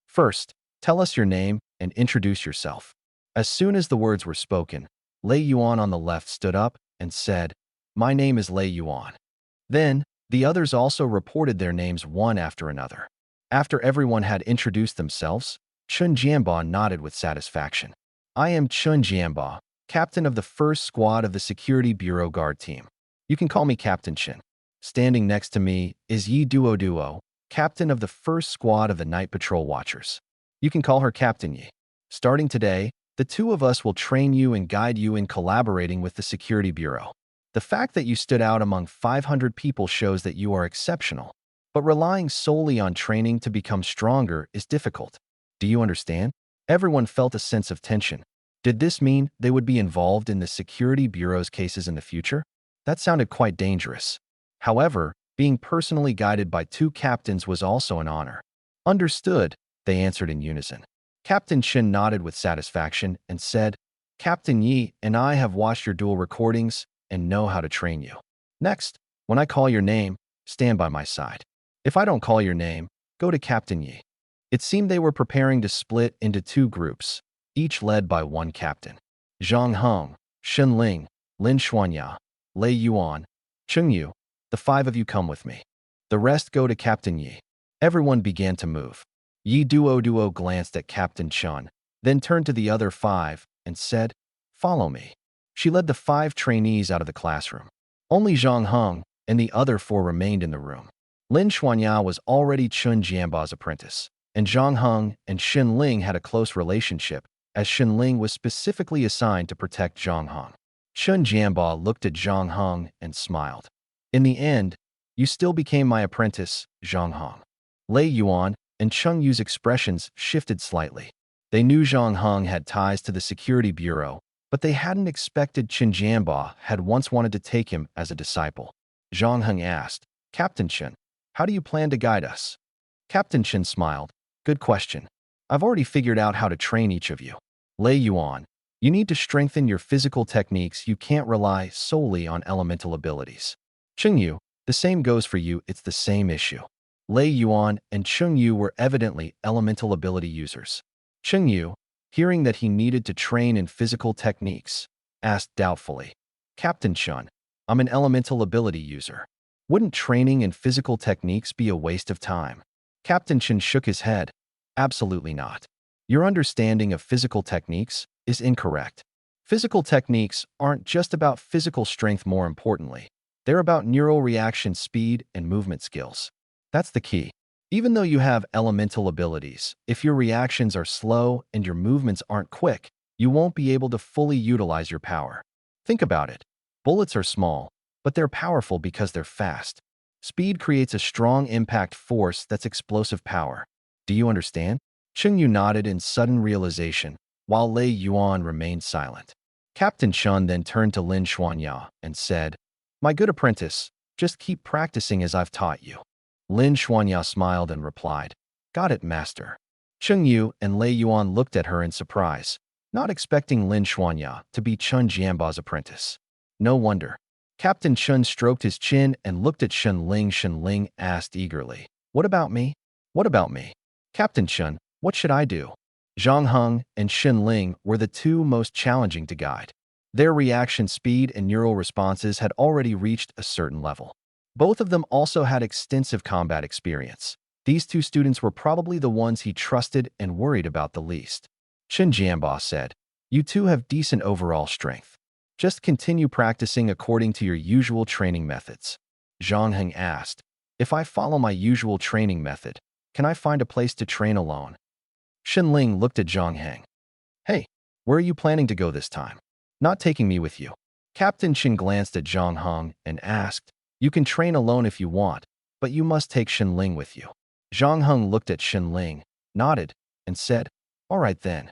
First, tell us your name and introduce yourself." As soon as the words were spoken, Lei Yuan on the left stood up and said, "My name is Lei Yuan." Then, the others also reported their names one after another. After everyone had introduced themselves, Chun Jianba nodded with satisfaction. "I am Chun Jianba, captain of the first squad of the Security Bureau Guard team. You can call me Captain Chen." Standing next to me is Yi Duo, captain of the first squad of the Night Patrol Watchers. You can call her Captain Yi. Starting today, the 2 of us will train you and guide you in collaborating with the Security Bureau. The fact that you stood out among 500 people shows that you are exceptional, but relying solely on training to become stronger is difficult. Do you understand? Everyone felt a sense of tension. Did this mean they would be involved in the Security Bureau's cases in the future? That sounded quite dangerous. However, being personally guided by 2 captains was also an honor. "Understood," they answered in unison. Captain Chen nodded with satisfaction and said, "Captain Yi and I have watched your duel recordings and know how to train you. Next, when I call your name, stand by my side. If I don't call your name, go to Captain Yi." It seemed they were preparing to split into 2 groups, each led by 1 captain. Zhang Heng, Xin Ling, Lin Xuanya, Lei Yuan, Cheng Yu, the 5 of you come with me. The rest go to Captain Yi. Everyone began to move. Yi Duo glanced at Captain Chun, then turned to the other 5 and said, "Follow me." She led the 5 trainees out of the classroom. Only Zhang Heng and the other 4 remained in the room. Lin Xuanya was already Chun Jianba's apprentice, and Zhang Heng and Xin Ling had a close relationship, as Xin Ling was specifically assigned to protect Zhang Heng. Chun Jianba looked at Zhang Heng and smiled. "In the end, you still became my apprentice, Zhang Heng." Lei Yuan and Cheng Yu's expressions shifted slightly. They knew Zhang Heng had ties to the Security Bureau, but they hadn't expected Chen Jianba had once wanted to take him as a disciple. Zhang Heng asked, "Captain Chen, how do you plan to guide us?" Captain Chen smiled. "Good question. I've already figured out how to train each of you. Lei Yuan, you need to strengthen your physical techniques. You can't rely solely on elemental abilities. Cheng Yu, the same goes for you. It's the same issue." Lei Yuan and Cheng Yu were evidently elemental ability users. Cheng Yu, hearing that he needed to train in physical techniques, asked doubtfully, "Captain Chun, I'm an elemental ability user. Wouldn't training in physical techniques be a waste of time?" Captain Chen shook his head. "Absolutely not. Your understanding of physical techniques is incorrect. Physical techniques aren't just about physical strength. More importantly, they're about neural reaction speed and movement skills. That's the key. Even though you have elemental abilities, if your reactions are slow and your movements aren't quick, you won't be able to fully utilize your power. Think about it. Bullets are small, but they're powerful because they're fast. Speed creates a strong impact force that's explosive power. Do you understand?" Cheng Yu nodded in sudden realization, while Lei Yuan remained silent. Captain Chun then turned to Lin Xuanya and said, "My good apprentice, just keep practicing as I've taught you." Lin Xuanya smiled and replied, "Got it, master." Cheng Yu and Lei Yuan looked at her in surprise, not expecting Lin Xuanya to be Chun Jianba's apprentice. No wonder. Captain Chun stroked his chin and looked at Shen Ling. Shen Ling asked eagerly, "What about me? What about me? Captain Chun, what should I do?" Zhang Heng and Shen Ling were the two most challenging to guide. Their reaction speed and neural responses had already reached a certain level. Both of them also had extensive combat experience. These two students were probably the ones he trusted and worried about the least. Shen Jianba said, "You two have decent overall strength. Just continue practicing according to your usual training methods." Zhang Heng asked, "If I follow my usual training method, can I find a place to train alone?" Shen Ling looked at Zhang Heng. "Hey, where are you planning to go this time? Not taking me with you." Captain Shen glanced at Zhang Heng and asked, "You can train alone if you want, but you must take Shen Ling with you." Zhang Heng looked at Shen Ling, nodded, and said, "All right then."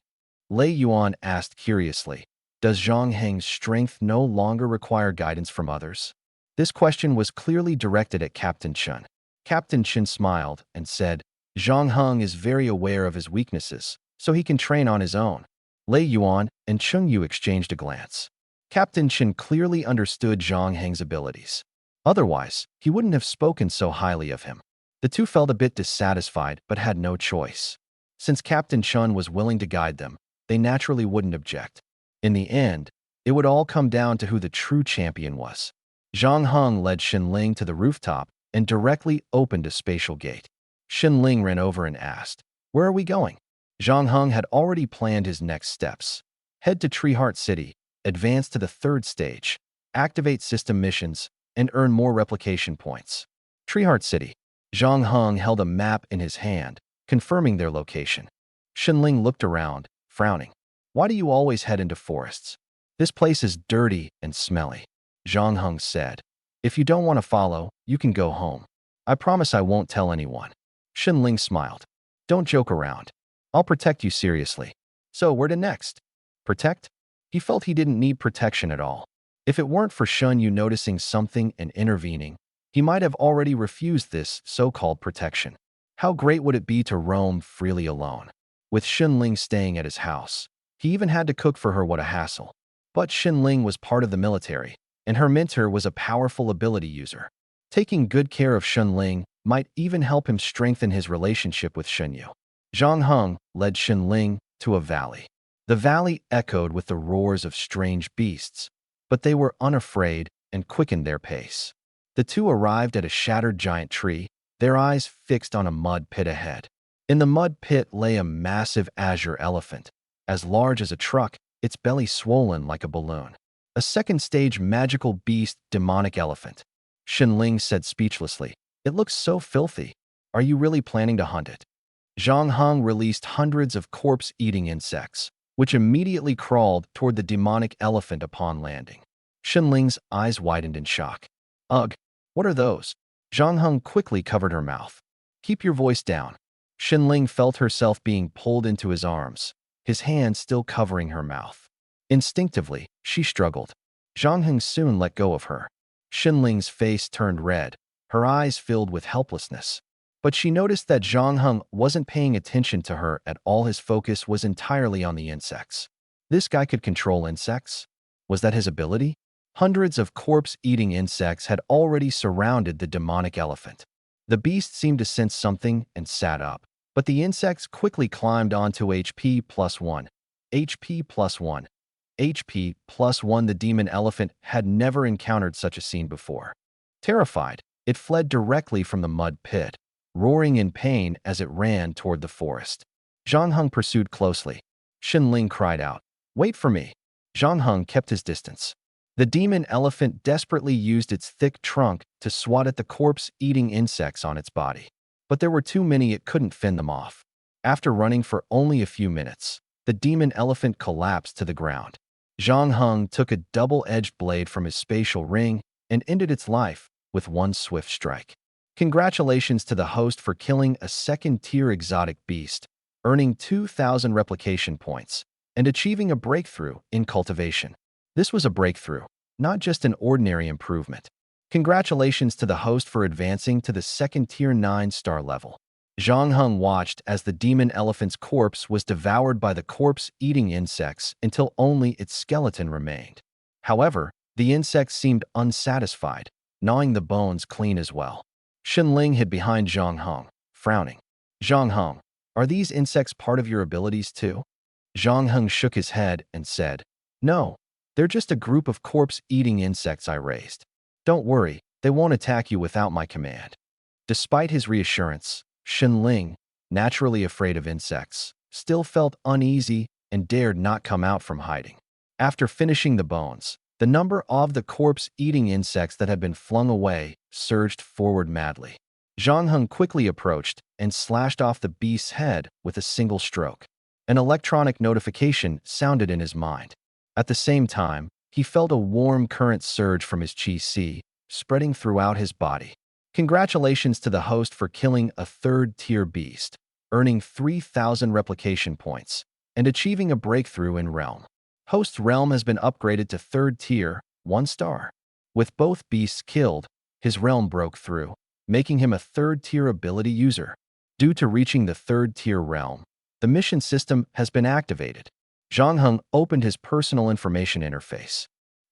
Lei Yuan asked curiously, "Does Zhang Heng's strength no longer require guidance from others?" This question was clearly directed at Captain Chen. Captain Chen smiled and said, "Zhang Heng is very aware of his weaknesses, so he can train on his own." Lei Yuan and Cheng Yu exchanged a glance. Captain Chen clearly understood Zhang Heng's abilities. Otherwise, he wouldn't have spoken so highly of him. The two felt a bit dissatisfied but had no choice. Since Captain Chen was willing to guide them, they naturally wouldn't object. In the end, it would all come down to who the true champion was. Zhang Heng led Shen Ling to the rooftop and directly opened a spatial gate. Shen Ling ran over and asked, "Where are we going?" Zhang Heng had already planned his next steps. Head to Treeheart City, advance to the third stage, activate system missions, and earn more replication points. Treeheart City. Zhang Heng held a map in his hand, confirming their location. Shen Ling looked around, frowning. "Why do you always head into forests? This place is dirty and smelly." Zhang Heng said, "If you don't want to follow, you can go home. I promise I won't tell anyone." Shen Ling smiled. "Don't joke around. I'll protect you seriously." So where to next? Protect? He felt he didn't need protection at all. If it weren't for Shun Yu noticing something and intervening, he might have already refused this so-called protection. How great would it be to roam freely alone? With Shen Ling staying at his house, he even had to cook for her. What a hassle. But Shen Ling was part of the military, and her mentor was a powerful ability user. Taking good care of Shen Ling might even help him strengthen his relationship with Shen Yu. Zhang Heng led Shen Ling to a valley. The valley echoed with the roars of strange beasts, but they were unafraid and quickened their pace. The two arrived at a shattered giant tree, their eyes fixed on a mud pit ahead. In the mud pit lay a massive azure elephant, as large as a truck, its belly swollen like a balloon. A second-stage magical beast, demonic elephant. Shen Ling said speechlessly, "It looks so filthy. Are you really planning to hunt it?" Zhang Heng released hundreds of corpse-eating insects, which immediately crawled toward the demonic elephant upon landing. Shen Ling's eyes widened in shock. "Ugh, what are those?" Zhang Heng quickly covered her mouth. "Keep your voice down." Shen Ling felt herself being pulled into his arms, his hand still covering her mouth. Instinctively, she struggled. Zhang Heng soon let go of her. Shen Ling's face turned red, her eyes filled with helplessness. But she noticed that Zhang Heng wasn't paying attention to her at all. His focus was entirely on the insects. This guy could control insects? Was that his ability? Hundreds of corpse-eating insects had already surrounded the demonic elephant. The beast seemed to sense something and sat up. But the insects quickly climbed onto HP +1. HP +1. HP +1. The demon elephant had never encountered such a scene before. Terrified, it fled directly from the mud pit, roaring in pain as it ran toward the forest. Zhang Heng pursued closely. Shen Ling cried out, "Wait for me." Zhang Heng kept his distance. The demon elephant desperately used its thick trunk to swat at the corpse-eating insects on its body. But there were too many, it couldn't fend them off. After running for only a few minutes, the demon elephant collapsed to the ground. Zhang Heng took a double-edged blade from his spatial ring and ended its life with one swift strike. Congratulations to the host for killing a second-tier exotic beast, earning 2,000 replication points, and achieving a breakthrough in cultivation. This was a breakthrough, not just an ordinary improvement. Congratulations to the host for advancing to the second-tier 9-star level. Zhang Heng watched as the demon elephant's corpse was devoured by the corpse-eating insects until only its skeleton remained. However, The insect seemed unsatisfied, gnawing the bones clean as well. Shenling hid behind Zhang Heng, frowning. Zhang Heng, are these insects part of your abilities too? Zhang Heng shook his head and said, No, they're just a group of corpse-eating insects I raised. Don't worry, they won't attack you without my command. Despite his reassurance, Shenling, naturally afraid of insects, still felt uneasy and dared not come out from hiding. After finishing the bones, the number of the corpse-eating insects that had been flung away surged forward madly. Zhang Heng quickly approached and slashed off the beast's head with a single stroke. An electronic notification sounded in his mind. At the same time, he felt a warm current surge from his chi, spreading throughout his body. Congratulations to the host for killing a third-tier beast, earning 3,000 replication points, and achieving a breakthrough in Realm. Host's Realm has been upgraded to third tier, 1 star. With both beasts killed, his realm broke through, making him a third-tier ability user. Due to reaching the third-tier realm, the mission system has been activated. Zhang Heng opened his personal information interface.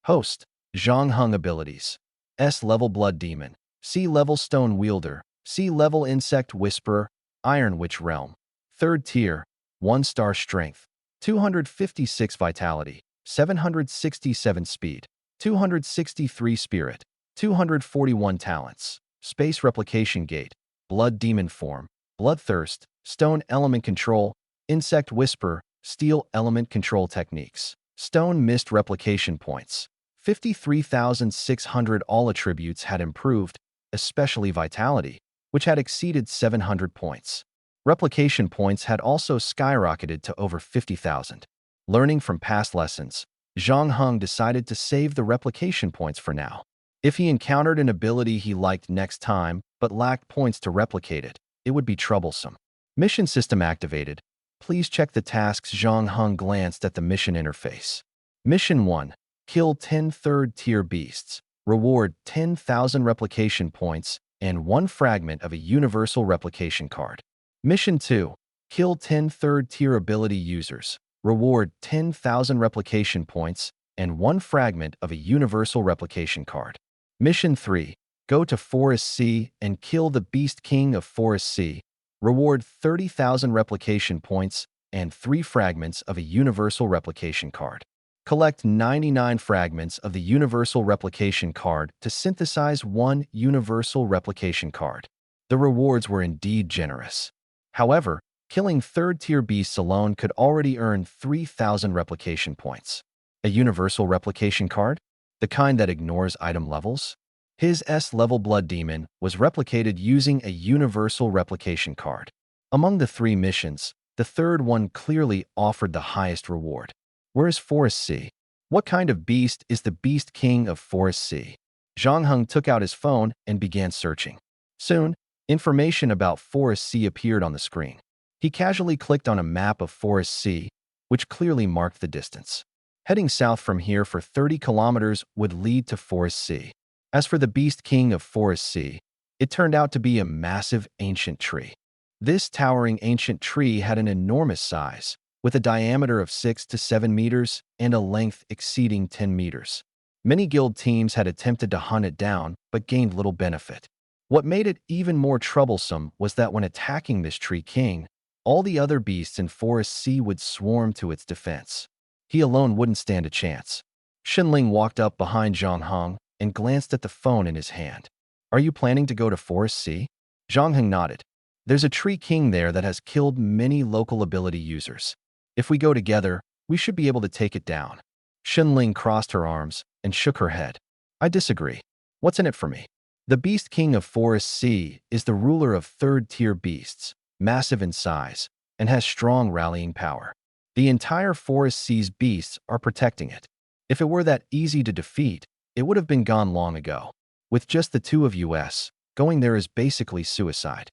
Host, Zhang Heng abilities. S-level Blood Demon, C-level Stone Wielder, C-level Insect Whisperer, Iron Witch Realm. Third tier, 1 star strength, 256 vitality, 767 speed, 263 spirit, 241 talents. Space Replication Gate, Blood Demon Form, Bloodthirst, Stone Element Control, Insect Whisper, Steel Element Control Techniques. Stone Mist Replication Points, 53,600. All attributes had improved, especially Vitality, which had exceeded 700 points. Replication points had also skyrocketed to over 50,000. Learning from past lessons, Zhang Heng decided to save the replication points for now. If he encountered an ability he liked next time but lacked points to replicate it, it would be troublesome. Mission system activated. Please check the tasks. Zhang Heng glanced at the mission interface. Mission 1. Kill 10 third-tier beasts. Reward 10,000 replication points and 1 fragment of a universal replication card. Mission 2. Kill 10 third-tier ability users. Reward 10,000 replication points and 1 fragment of a universal replication card. Mission 3. Go to Forest Sea and kill the Beast King of Forest Sea. Reward 30,000 replication points and 3 fragments of a universal replication card. Collect 99 fragments of the universal replication card to synthesize 1 universal replication card. The rewards were indeed generous. However, killing third-tier beasts alone could already earn 3,000 replication points. A universal replication card? The kind that ignores item levels? His S-level Blood Demon was replicated using a universal replication card. Among the 3 missions, the third one clearly offered the highest reward. Where is Forest Sea? What kind of beast is the Beast King of Forest Sea? Zhang Heng took out his phone and began searching. Soon, information about Forest Sea appeared on the screen. He casually clicked on a map of Forest Sea, which clearly marked the distance. Heading south from here for 30 kilometers would lead to Forest Sea. As for the Beast King of Forest Sea, it turned out to be a massive ancient tree. This towering ancient tree had an enormous size, with a diameter of 6 to 7 meters and a length exceeding 10 meters. Many guild teams had attempted to hunt it down, but gained little benefit. What made it even more troublesome was that when attacking this tree king, all the other beasts in Forest Sea would swarm to its defense. He alone wouldn't stand a chance. Shenling walked up behind Zhang Heng and glanced at the phone in his hand. Are you planning to go to Forest Sea? Zhang Heng nodded. There's a tree king there that has killed many local ability users. If we go together, we should be able to take it down. Shenling crossed her arms and shook her head. I disagree. What's in it for me? The Beast King of Forest Sea is the ruler of third-tier beasts, massive in size, and has strong rallying power. The entire Forest Sea's beasts are protecting it. If it were that easy to defeat, it would have been gone long ago. With just the 2 of us, going there is basically suicide.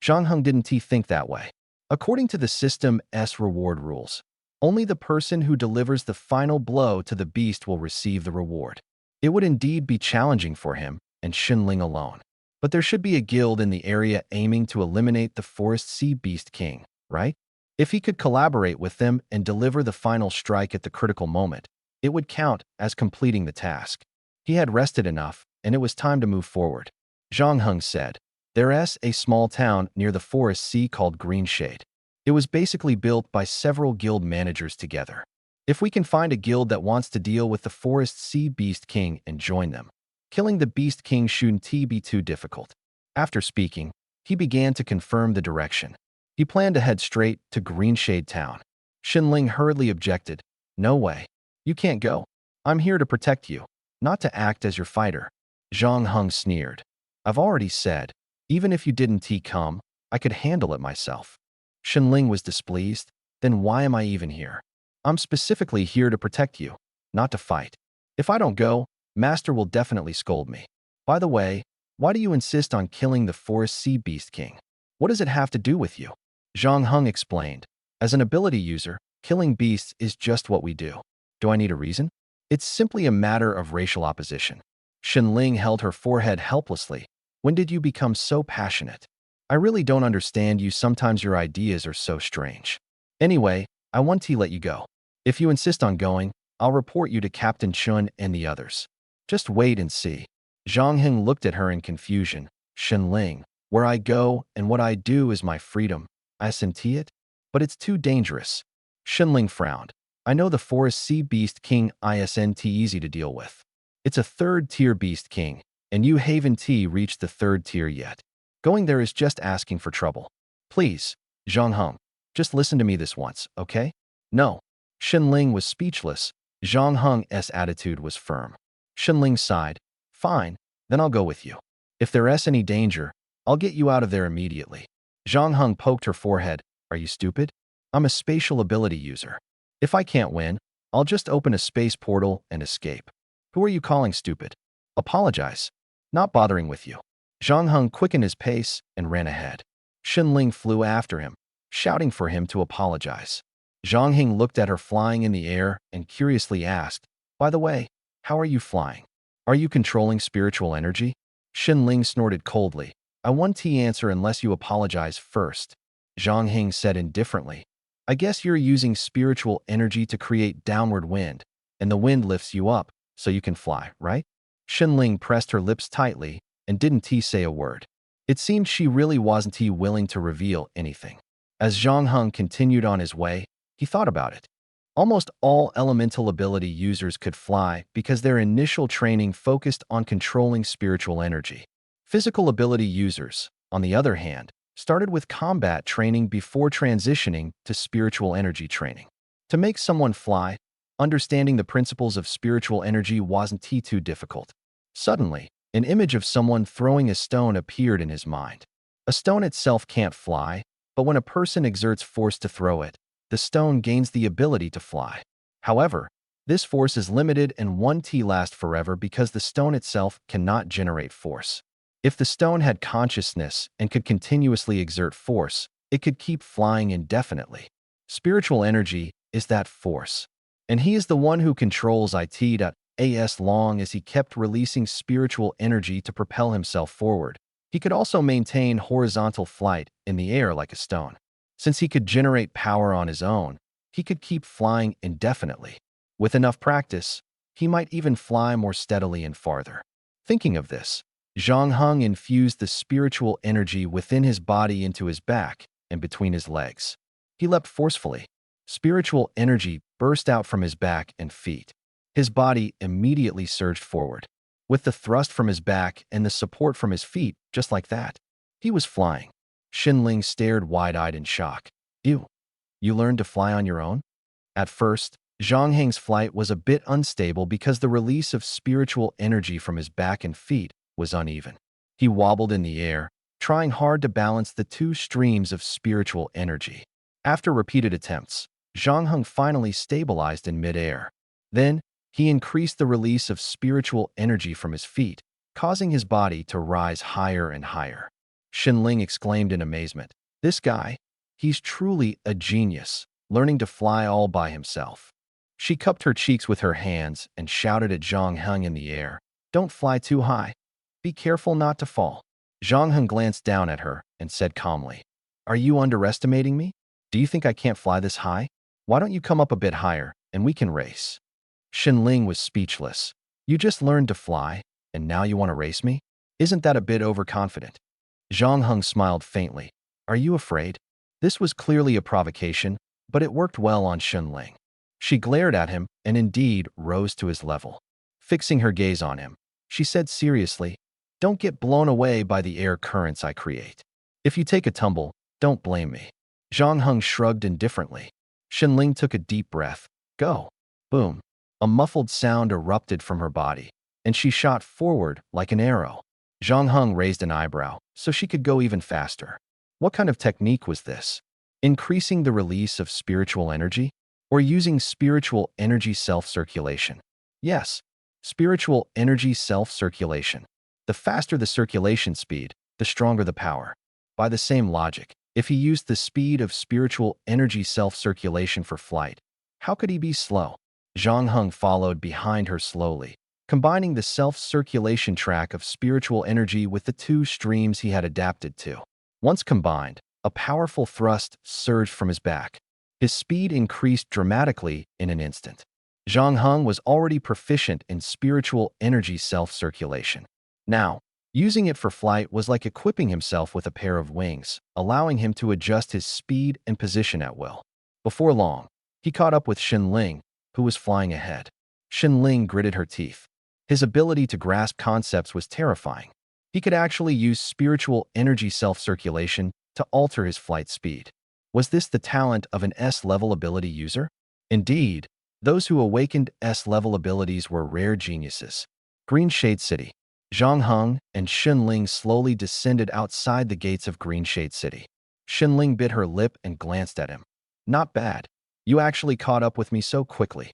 Zhang Heng didn't think that way. According to the system's reward rules, only the person who delivers the final blow to the beast will receive the reward. It would indeed be challenging for him and Shenling alone. But there should be a guild in the area aiming to eliminate the Forest Sea Beast King, right? If he could collaborate with them and deliver the final strike at the critical moment, it would count as completing the task. He had rested enough, and it was time to move forward. Zhang Heng said, "There's a small town near the forest sea called Greenshade. It was basically built by several guild managers together. If we can find a guild that wants to deal with the Forest Sea Beast King and join them, killing the Beast King shouldn't be too difficult." After speaking, he began to confirm the direction. He planned to head straight to Greenshade Town. Xinling hurriedly objected, "No way. You can't go. I'm here to protect you, not to act as your fighter." Zhang Heng sneered. "I've already said, even if you didn't come, I could handle it myself." Xinling was displeased. "Then why am I even here? I'm specifically here to protect you, not to fight. If I don't go, Master will definitely scold me. By the way, why do you insist on killing the Forest Sea Beast King? What does it have to do with you?" Zhang Heng explained, "As an ability user, killing beasts is just what we do. Do I need a reason? It's simply a matter of racial opposition." Xinling held her forehead helplessly. "When did you become so passionate? I really don't understand you. Sometimes your ideas are so strange. Anyway, I want to let you go. If you insist on going, I'll report you to Captain Chun and the others. Just wait and see." Zhang Heng looked at her in confusion. "Xinling, where I go and what I do is my freedom. I see it, but it's too dangerous." Xinling frowned. "I know the Forest Sea Beast King isn't easy to deal with. It's a third-tier Beast King, and you haven't reached the third tier yet. Going there is just asking for trouble. Please, Zhang Heng, just listen to me this once, okay?" "No." Xinling was speechless. Zhang Heng's attitude was firm. Xinling sighed. "Fine, then I'll go with you. If there's any danger, I'll get you out of there immediately." Zhang Heng poked her forehead. "Are you stupid? I'm a spatial ability user. If I can't win, I'll just open a space portal and escape. Who are you calling stupid? Apologize. Not bothering with you." Zhang Heng quickened his pace and ran ahead. Xinling flew after him, shouting for him to apologize. Zhang Heng looked at her flying in the air and curiously asked, "By the way, how are you flying? Are you controlling spiritual energy?" Xinling snorted coldly. "I won't answer unless you apologize first." Zhang Heng said indifferently, "I guess you're using spiritual energy to create downward wind, and the wind lifts you up, so you can fly, right?" Xinling pressed her lips tightly and didn't say a word. It seemed she really wasn't willing to reveal anything. As Zhang Heng continued on his way, he thought about it. Almost all elemental ability users could fly because their initial training focused on controlling spiritual energy. Physical ability users, on the other hand, started with combat training before transitioning to spiritual energy training. To make someone fly, understanding the principles of spiritual energy wasn't too difficult. Suddenly, an image of someone throwing a stone appeared in his mind. A stone itself can't fly, but when a person exerts force to throw it, the stone gains the ability to fly. However, this force is limited and won't last forever because the stone itself cannot generate force. If the stone had consciousness and could continuously exert force, it could keep flying indefinitely. Spiritual energy is that force, and he is the one who controls it. As long as he kept releasing spiritual energy to propel himself forward, he could also maintain horizontal flight in the air like a stone. Since he could generate power on his own, he could keep flying indefinitely. With enough practice, he might even fly more steadily and farther. Thinking of this, Zhang Heng infused the spiritual energy within his body into his back and between his legs. He leapt forcefully. Spiritual energy burst out from his back and feet. His body immediately surged forward. With the thrust from his back and the support from his feet, just like that, he was flying. Xinling stared wide-eyed in shock. "You learned to fly on your own?" At first, Zhang Heng's flight was a bit unstable because the release of spiritual energy from his back and feet was uneven. He wobbled in the air, trying hard to balance the two streams of spiritual energy. After repeated attempts, Zhang Heng finally stabilized in midair. Then, he increased the release of spiritual energy from his feet, causing his body to rise higher and higher. Xinling exclaimed in amazement, "This guy, he's truly a genius, learning to fly all by himself." She cupped her cheeks with her hands and shouted at Zhang Heng in the air, "Don't fly too high. Be careful not to fall." Zhang Heng glanced down at her and said calmly, "Are you underestimating me? Do you think I can't fly this high? Why don't you come up a bit higher, and we can race?" Xinling was speechless. You just learned to fly, and now you want to race me? Isn't that a bit overconfident? Zhang Heng smiled faintly. Are you afraid? This was clearly a provocation, but it worked well on Xunling. She glared at him and indeed rose to his level. Fixing her gaze on him, she said seriously, don't get blown away by the air currents I create. If you take a tumble, don't blame me. Zhang Heng shrugged indifferently. Xunling took a deep breath. Go. Boom. A muffled sound erupted from her body, and she shot forward like an arrow. Zhang Heng raised an eyebrow so she could go even faster. What kind of technique was this? Increasing the release of spiritual energy? Or using spiritual energy self-circulation? Yes, spiritual energy self-circulation. The faster the circulation speed, the stronger the power. By the same logic, if he used the speed of spiritual energy self-circulation for flight, how could he be slow? Zhang Heng followed behind her slowly, combining the self-circulation track of spiritual energy with the two streams he had adapted to. Once combined, a powerful thrust surged from his back. His speed increased dramatically in an instant. Zhang Heng was already proficient in spiritual energy self-circulation. Now, using it for flight was like equipping himself with a pair of wings, allowing him to adjust his speed and position at will. Before long, he caught up with Xunling, who was flying ahead. Xunling gritted her teeth. His ability to grasp concepts was terrifying. He could actually use spiritual energy self-circulation to alter his flight speed. Was this the talent of an S-level ability user? Indeed, those who awakened S-level abilities were rare geniuses. Green Shade City. Zhang Heng and Xunling slowly descended outside the gates of Green Shade City. Xunling bit her lip and glanced at him. Not bad. You actually caught up with me so quickly.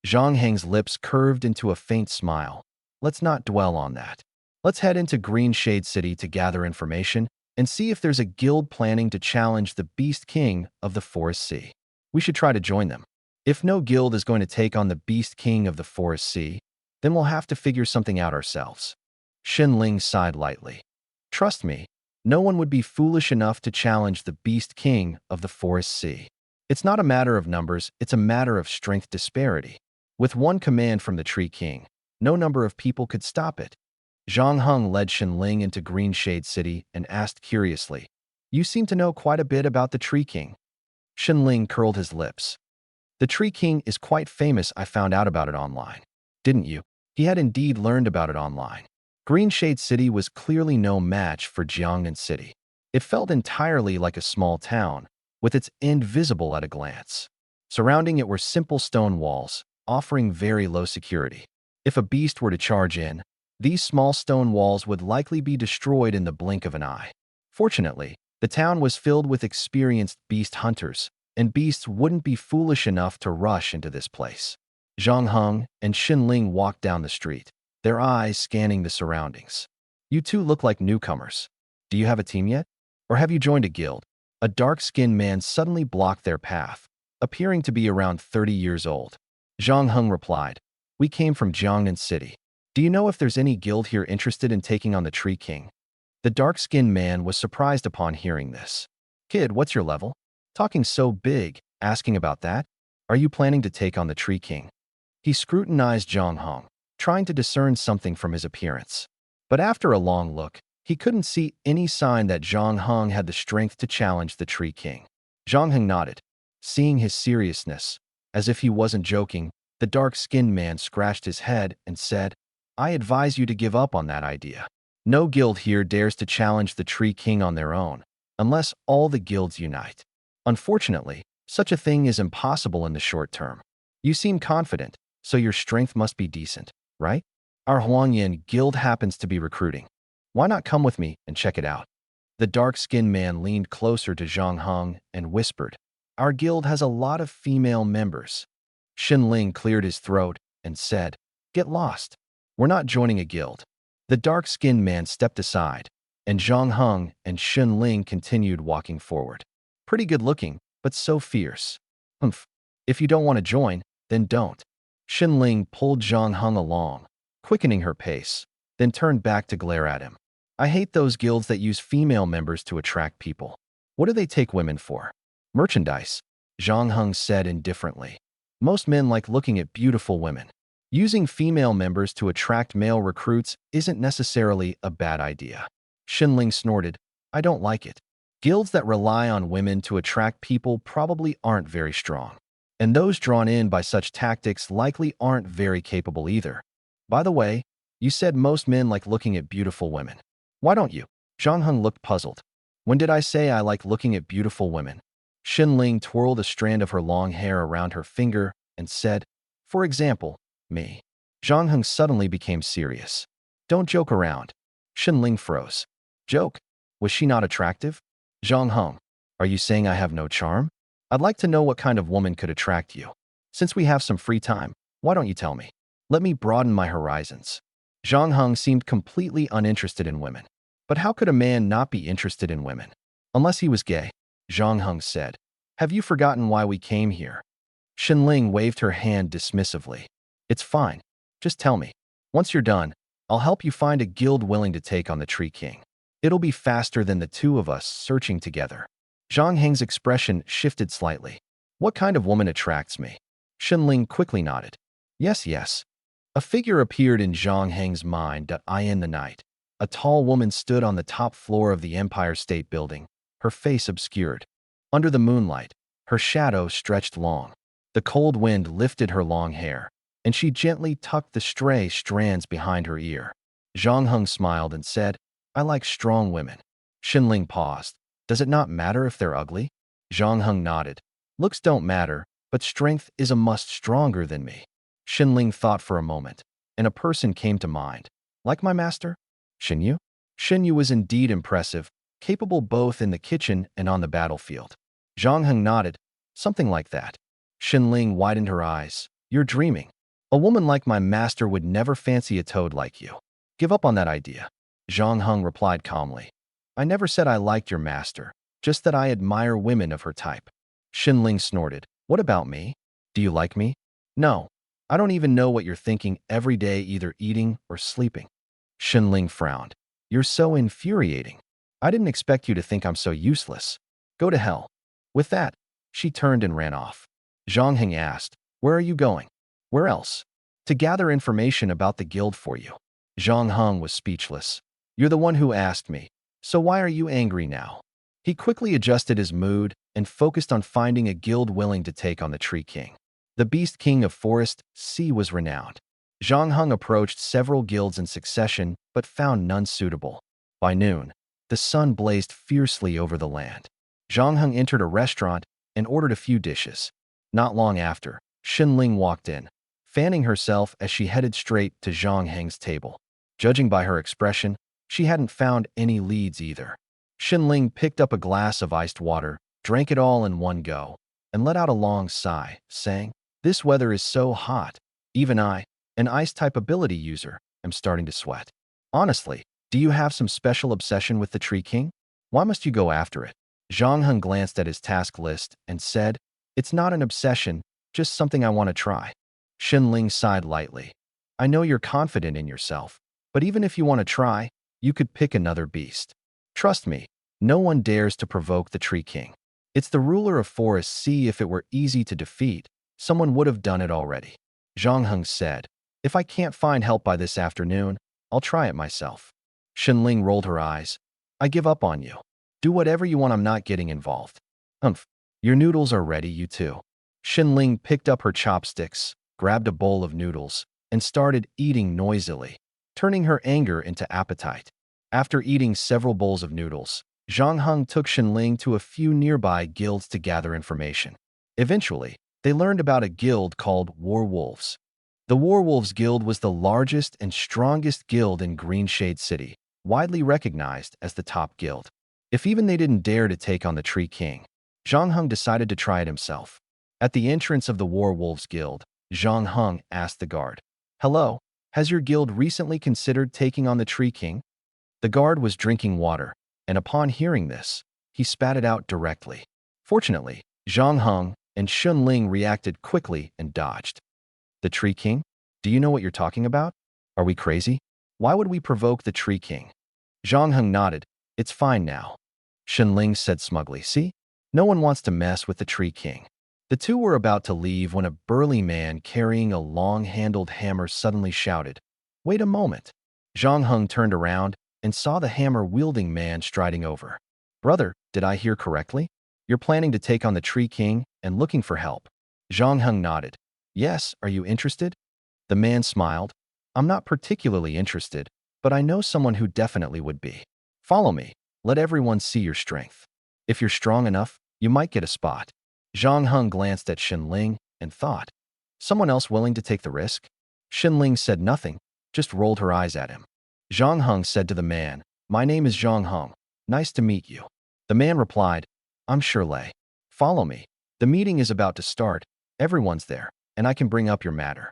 Zhang Heng's lips curved into a faint smile. Let's not dwell on that. Let's head into Green Shade City to gather information and see if there's a guild planning to challenge the Beast King of the Forest Sea. We should try to join them. If no guild is going to take on the Beast King of the Forest Sea, then we'll have to figure something out ourselves. Xunling sighed lightly. Trust me, no one would be foolish enough to challenge the Beast King of the Forest Sea. It's not a matter of numbers, it's a matter of strength disparity. With one command from the Tree King, no number of people could stop it. Zhang Heng led Xunling into Green Shade City and asked curiously, You seem to know quite a bit about the Tree King. Xunling curled his lips. The Tree King is quite famous. I found out about it online. Didn't you? He had indeed learned about it online. Green Shade City was clearly no match for Jiangnan City. It felt entirely like a small town, with its end visible at a glance. Surrounding it were simple stone walls, offering very low security. If a beast were to charge in, these small stone walls would likely be destroyed in the blink of an eye. Fortunately, the town was filled with experienced beast hunters, and beasts wouldn't be foolish enough to rush into this place. Zhang Heng and Xunling walked down the street, their eyes scanning the surroundings. You two look like newcomers. Do you have a team yet? Or have you joined a guild? A dark-skinned man suddenly blocked their path, appearing to be around 30 years old. Zhang Heng replied, We came from Jiangnan City. Do you know if there's any guild here interested in taking on the Tree King? The dark-skinned man was surprised upon hearing this. Kid, what's your level? Talking so big, asking about that? Are you planning to take on the Tree King? He scrutinized Zhang Heng, trying to discern something from his appearance. But after a long look, he couldn't see any sign that Zhang Heng had the strength to challenge the Tree King. Zhang Heng nodded. Seeing his seriousness, as if he wasn't joking, the dark-skinned man scratched his head and said, I advise you to give up on that idea. No guild here dares to challenge the Tree King on their own, unless all the guilds unite. Unfortunately, such a thing is impossible in the short term. You seem confident, so your strength must be decent, right? Our Huangyan guild happens to be recruiting. Why not come with me and check it out? The dark-skinned man leaned closer to Zhang Heng and whispered, Our guild has a lot of female members. Xunling cleared his throat and said, Get lost. We're not joining a guild. The dark-skinned man stepped aside, and Zhang Heng and Xunling continued walking forward. Pretty good looking, but so fierce. Humph. If you don't want to join, then don't. Xunling pulled Zhang Heng along, quickening her pace, then turned back to glare at him. I hate those guilds that use female members to attract people. What do they take women for? Merchandise, Zhang Heng said indifferently. Most men like looking at beautiful women. Using female members to attract male recruits isn't necessarily a bad idea. Shinling snorted, I don't like it. Guilds that rely on women to attract people probably aren't very strong. And those drawn in by such tactics likely aren't very capable either. By the way, you said most men like looking at beautiful women. Why don't you? Zhang Heng looked puzzled. When did I say I like looking at beautiful women? Shinling twirled a strand of her long hair around her finger and said, for example, me. Zhang Heng suddenly became serious. Don't joke around. Shinling froze. Joke? Was she not attractive? Zhang Heng, are you saying I have no charm? I'd like to know what kind of woman could attract you. Since we have some free time, why don't you tell me? Let me broaden my horizons. Zhang Heng seemed completely uninterested in women. But how could a man not be interested in women? Unless he was gay, Zhang Heng said. Have you forgotten why we came here? Shinling waved her hand dismissively. It's fine. Just tell me. Once you're done, I'll help you find a guild willing to take on the Tree King. It'll be faster than the two of us searching together. Zhang Heng's expression shifted slightly. What kind of woman attracts me? Shinling quickly nodded. Yes, yes. A figure appeared in Zhang Heng's mind. In the night. A tall woman stood on the top floor of the Empire State Building, her face obscured. Under the moonlight, her shadow stretched long. The cold wind lifted her long hair, and she gently tucked the stray strands behind her ear. Zhang Heng smiled and said, I like strong women. Shinling paused. Does it not matter if they're ugly? Zhang Heng nodded. Looks don't matter, but strength is a must stronger than me. Shinling thought for a moment, and a person came to mind. Like my master? Xinyu? Xinyu was indeed impressive, capable both in the kitchen and on the battlefield. Zhang Heng nodded. Something like that. Shinling widened her eyes. You're dreaming. A woman like my master would never fancy a toad like you. Give up on that idea. Zhang Heng replied calmly. I never said I liked your master, just that I admire women of her type. Shinling snorted. What about me? Do you like me? No. I don't even know what you're thinking every day, either eating or sleeping. Shinling frowned. You're so infuriating. I didn't expect you to think I'm so useless. Go to hell. With that, she turned and ran off. Zhang Heng asked, where are you going? Where else? To gather information about the guild for you. Zhang Heng was speechless. You're the one who asked me, so why are you angry now? He quickly adjusted his mood and focused on finding a guild willing to take on the Tree King. The Beast King of Forest Sea was renowned. Zhang Heng approached several guilds in succession, but found none suitable. By noon, the sun blazed fiercely over the land. Zhang Heng entered a restaurant and ordered a few dishes. Not long after, Shinling walked in, fanning herself as she headed straight to Zhang Heng's table. Judging by her expression, she hadn't found any leads either. Shinling picked up a glass of iced water, drank it all in one go, and let out a long sigh, saying, This weather is so hot. Even I, an ice-type ability user, am starting to sweat. Honestly, do you have some special obsession with the Tree King? Why must you go after it? Zhang Heng glanced at his task list and said, It's not an obsession, just something I want to try. Shinling sighed lightly. I know you're confident in yourself, but even if you want to try, you could pick another beast. Trust me, no one dares to provoke the Tree King. It's the ruler of Forest Sea. If it were easy to defeat, someone would have done it already. Zhang Heng said, If I can't find help by this afternoon, I'll try it myself. Shinling rolled her eyes. I give up on you. Do whatever you want, I'm not getting involved. Humph. Your noodles are ready, you too. Shinling picked up her chopsticks, grabbed a bowl of noodles, and started eating noisily, turning her anger into appetite. After eating several bowls of noodles, Zhang Heng took Shinling to a few nearby guilds to gather information. Eventually, they learned about a guild called Warwolves. The Warwolves Guild was the largest and strongest guild in Greenshade City, widely recognized as the top guild. If even they didn't dare to take on the Tree King, Zhang Heng decided to try it himself. At the entrance of the Warwolves Guild, Zhang Heng asked the guard, Hello, has your guild recently considered taking on the Tree King? The guard was drinking water, and upon hearing this, he spat it out directly. Fortunately, Zhang Heng and Shinling reacted quickly and dodged. The Tree King? Do you know what you're talking about? Are we crazy? Why would we provoke the Tree King? Zhang Heng nodded. It's fine now. Shinling said smugly, See? No one wants to mess with the Tree King. The two were about to leave when a burly man carrying a long-handled hammer suddenly shouted, "Wait a moment." Zhang Heng turned around and saw the hammer-wielding man striding over. "Brother, did I hear correctly? You're planning to take on the Tree King and looking for help." Zhang Heng nodded. "Yes, are you interested?" The man smiled. "I'm not particularly interested, but I know someone who definitely would be. Follow me. Let everyone see your strength. If you're strong enough, you might get a spot." Zhang Heng glanced at Xinling and thought, "Someone else willing to take the risk?" Xinling said nothing, just rolled her eyes at him. Zhang Heng said to the man, "My name is Zhang Heng. Nice to meet you." The man replied, "I'm Shirley. Follow me. The meeting is about to start. Everyone's there, and I can bring up your matter."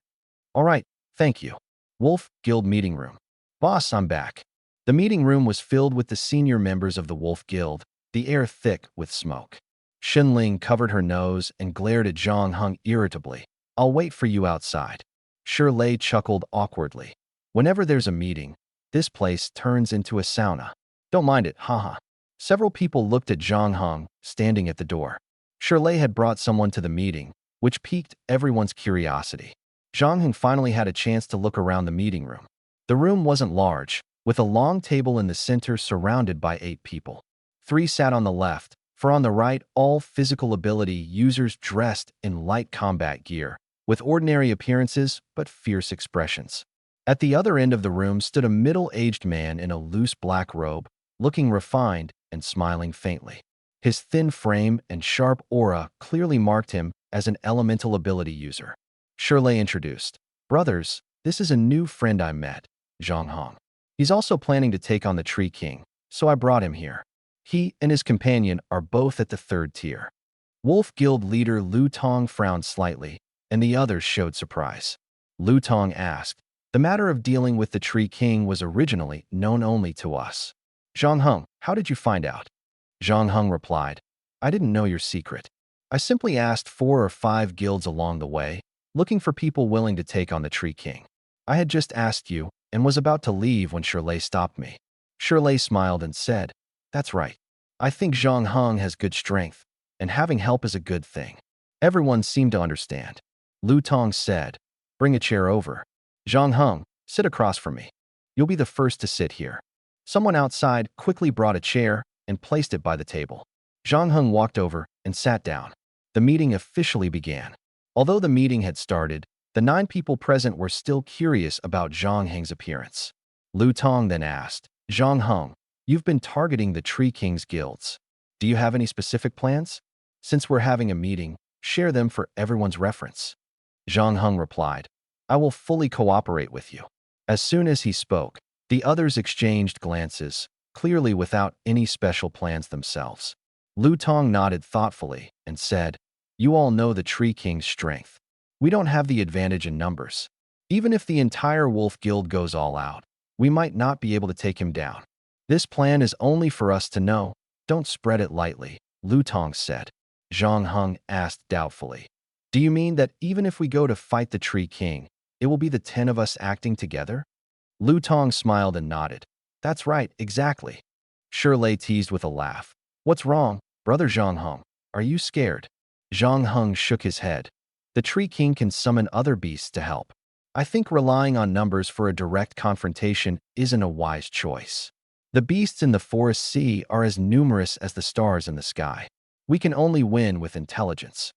"All right, thank you." Wolf Guild Meeting Room. "Boss, I'm back." The meeting room was filled with the senior members of the Wolf Guild, the air thick with smoke. Xinling covered her nose and glared at Zhang Heng irritably. "I'll wait for you outside." Shirley chuckled awkwardly. "Whenever there's a meeting, this place turns into a sauna. Don't mind it, haha." Several people looked at Zhang Heng, standing at the door. Shirley had brought someone to the meeting, which piqued everyone's curiosity. Zhang Heng finally had a chance to look around the meeting room. The room wasn't large, with a long table in the center surrounded by 8 people. 3 sat on the left, for on the right, all physical ability users dressed in light combat gear, with ordinary appearances but fierce expressions. At the other end of the room stood a middle-aged man in a loose black robe, looking refined and smiling faintly. His thin frame and sharp aura clearly marked him as an elemental ability user. Shirley introduced, "Brothers, this is a new friend I met, Zhang Heng. He's also planning to take on the Tree King, so I brought him here. He and his companion are both at the 3rd tier." Wolf Guild leader Lu Tong frowned slightly, and the others showed surprise. Lu Tong asked, "The matter of dealing with the Tree King was originally known only to us. Zhang Heng, how did you find out?" Zhang Heng replied, "I didn't know your secret. I simply asked 4 or 5 guilds along the way, looking for people willing to take on the Tree King. I had just asked you and was about to leave when Shirley stopped me." Shirley smiled and said, "That's right. I think Zhang Heng has good strength, and having help is a good thing." Everyone seemed to understand. Lu Tong said, "Bring a chair over. Zhang Heng, sit across from me. You'll be the first to sit here." Someone outside quickly brought a chair and placed it by the table. Zhang Heng walked over and sat down. The meeting officially began. Although the meeting had started, the 9 people present were still curious about Zhang Heng's appearance. Lu Tong then asked, "Zhang Heng, you've been targeting the Tree King's guilds. Do you have any specific plans? Since we're having a meeting, share them for everyone's reference." Zhang Heng replied, "I will fully cooperate with you." As soon as he spoke, the others exchanged glances, clearly without any special plans themselves. Lu Tong nodded thoughtfully and said, "You all know the Tree King's strength. We don't have the advantage in numbers. Even if the entire Wolf Guild goes all out, we might not be able to take him down. This plan is only for us to know. Don't spread it lightly," Lu Tong said. Zhang Heng asked doubtfully, "Do you mean that even if we go to fight the Tree King, it will be the 10 of us acting together?" Lu Tong smiled and nodded. "That's right, exactly." Shirley teased with a laugh. "What's wrong, brother Zhang Heng? Are you scared?" Zhang Heng shook his head. "The Tree King can summon other beasts to help. I think relying on numbers for a direct confrontation isn't a wise choice. The beasts in the forest sea are as numerous as the stars in the sky. We can only win with intelligence."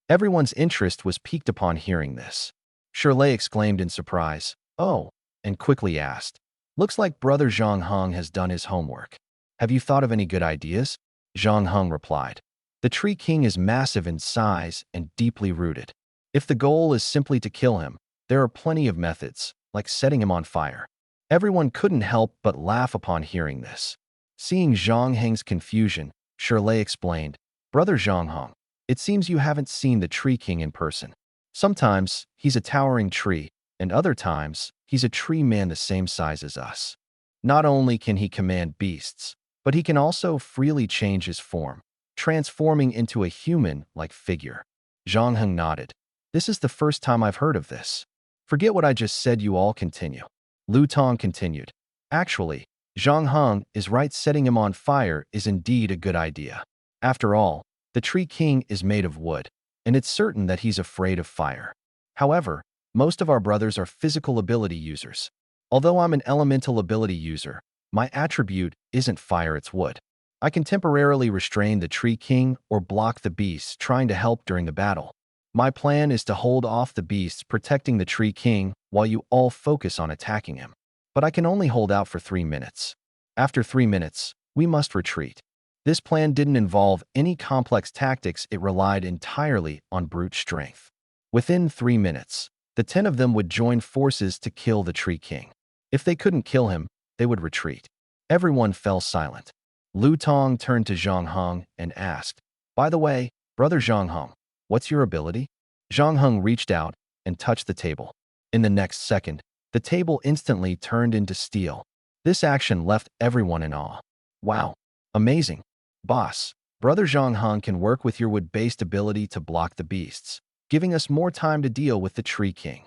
Everyone's interest was piqued upon hearing this. Shirley exclaimed in surprise, "Oh," and quickly asked, "Looks like brother Zhang Heng has done his homework. Have you thought of any good ideas?" Zhang Heng replied, "The Tree King is massive in size and deeply rooted. If the goal is simply to kill him, there are plenty of methods, like setting him on fire." Everyone couldn't help but laugh upon hearing this. Seeing Zhang Heng's confusion, Shirley explained, "Brother Zhang Heng, it seems you haven't seen the Tree King in person. Sometimes he's a towering tree, and other times he's a tree man the same size as us. Not only can he command beasts, but he can also freely change his form, transforming into a human-like figure." Zhang Heng nodded. "This is the first time I've heard of this. Forget what I just said, you all continue." Lu Tong continued, "Actually, Zhang Heng is right, setting him on fire is indeed a good idea. After all, the Tree King is made of wood. and it's certain that he's afraid of fire. However, most of our brothers are physical ability users. Although I'm an elemental ability user, my attribute isn't fire, it's wood. I can temporarily restrain the Tree King or block the beasts trying to help during the battle. My plan is to hold off the beasts protecting the Tree King while you all focus on attacking him. But I can only hold out for 3 minutes. After 3 minutes, we must retreat. This plan didn't involve any complex tactics, it relied entirely on brute strength. Within 3 minutes, the 10 of them would join forces to kill the Tree King. If they couldn't kill him, they would retreat. Everyone fell silent. Lu Tong turned to Zhang Heng and asked, "By the way, Brother Zhang Heng, what's your ability?" Zhang Heng reached out and touched the table. In the next second, the table instantly turned into steel. This action left everyone in awe. "Wow, amazing. Boss, Brother Zhang Heng can work with your wood-based ability to block the beasts, giving us more time to deal with the Tree King,"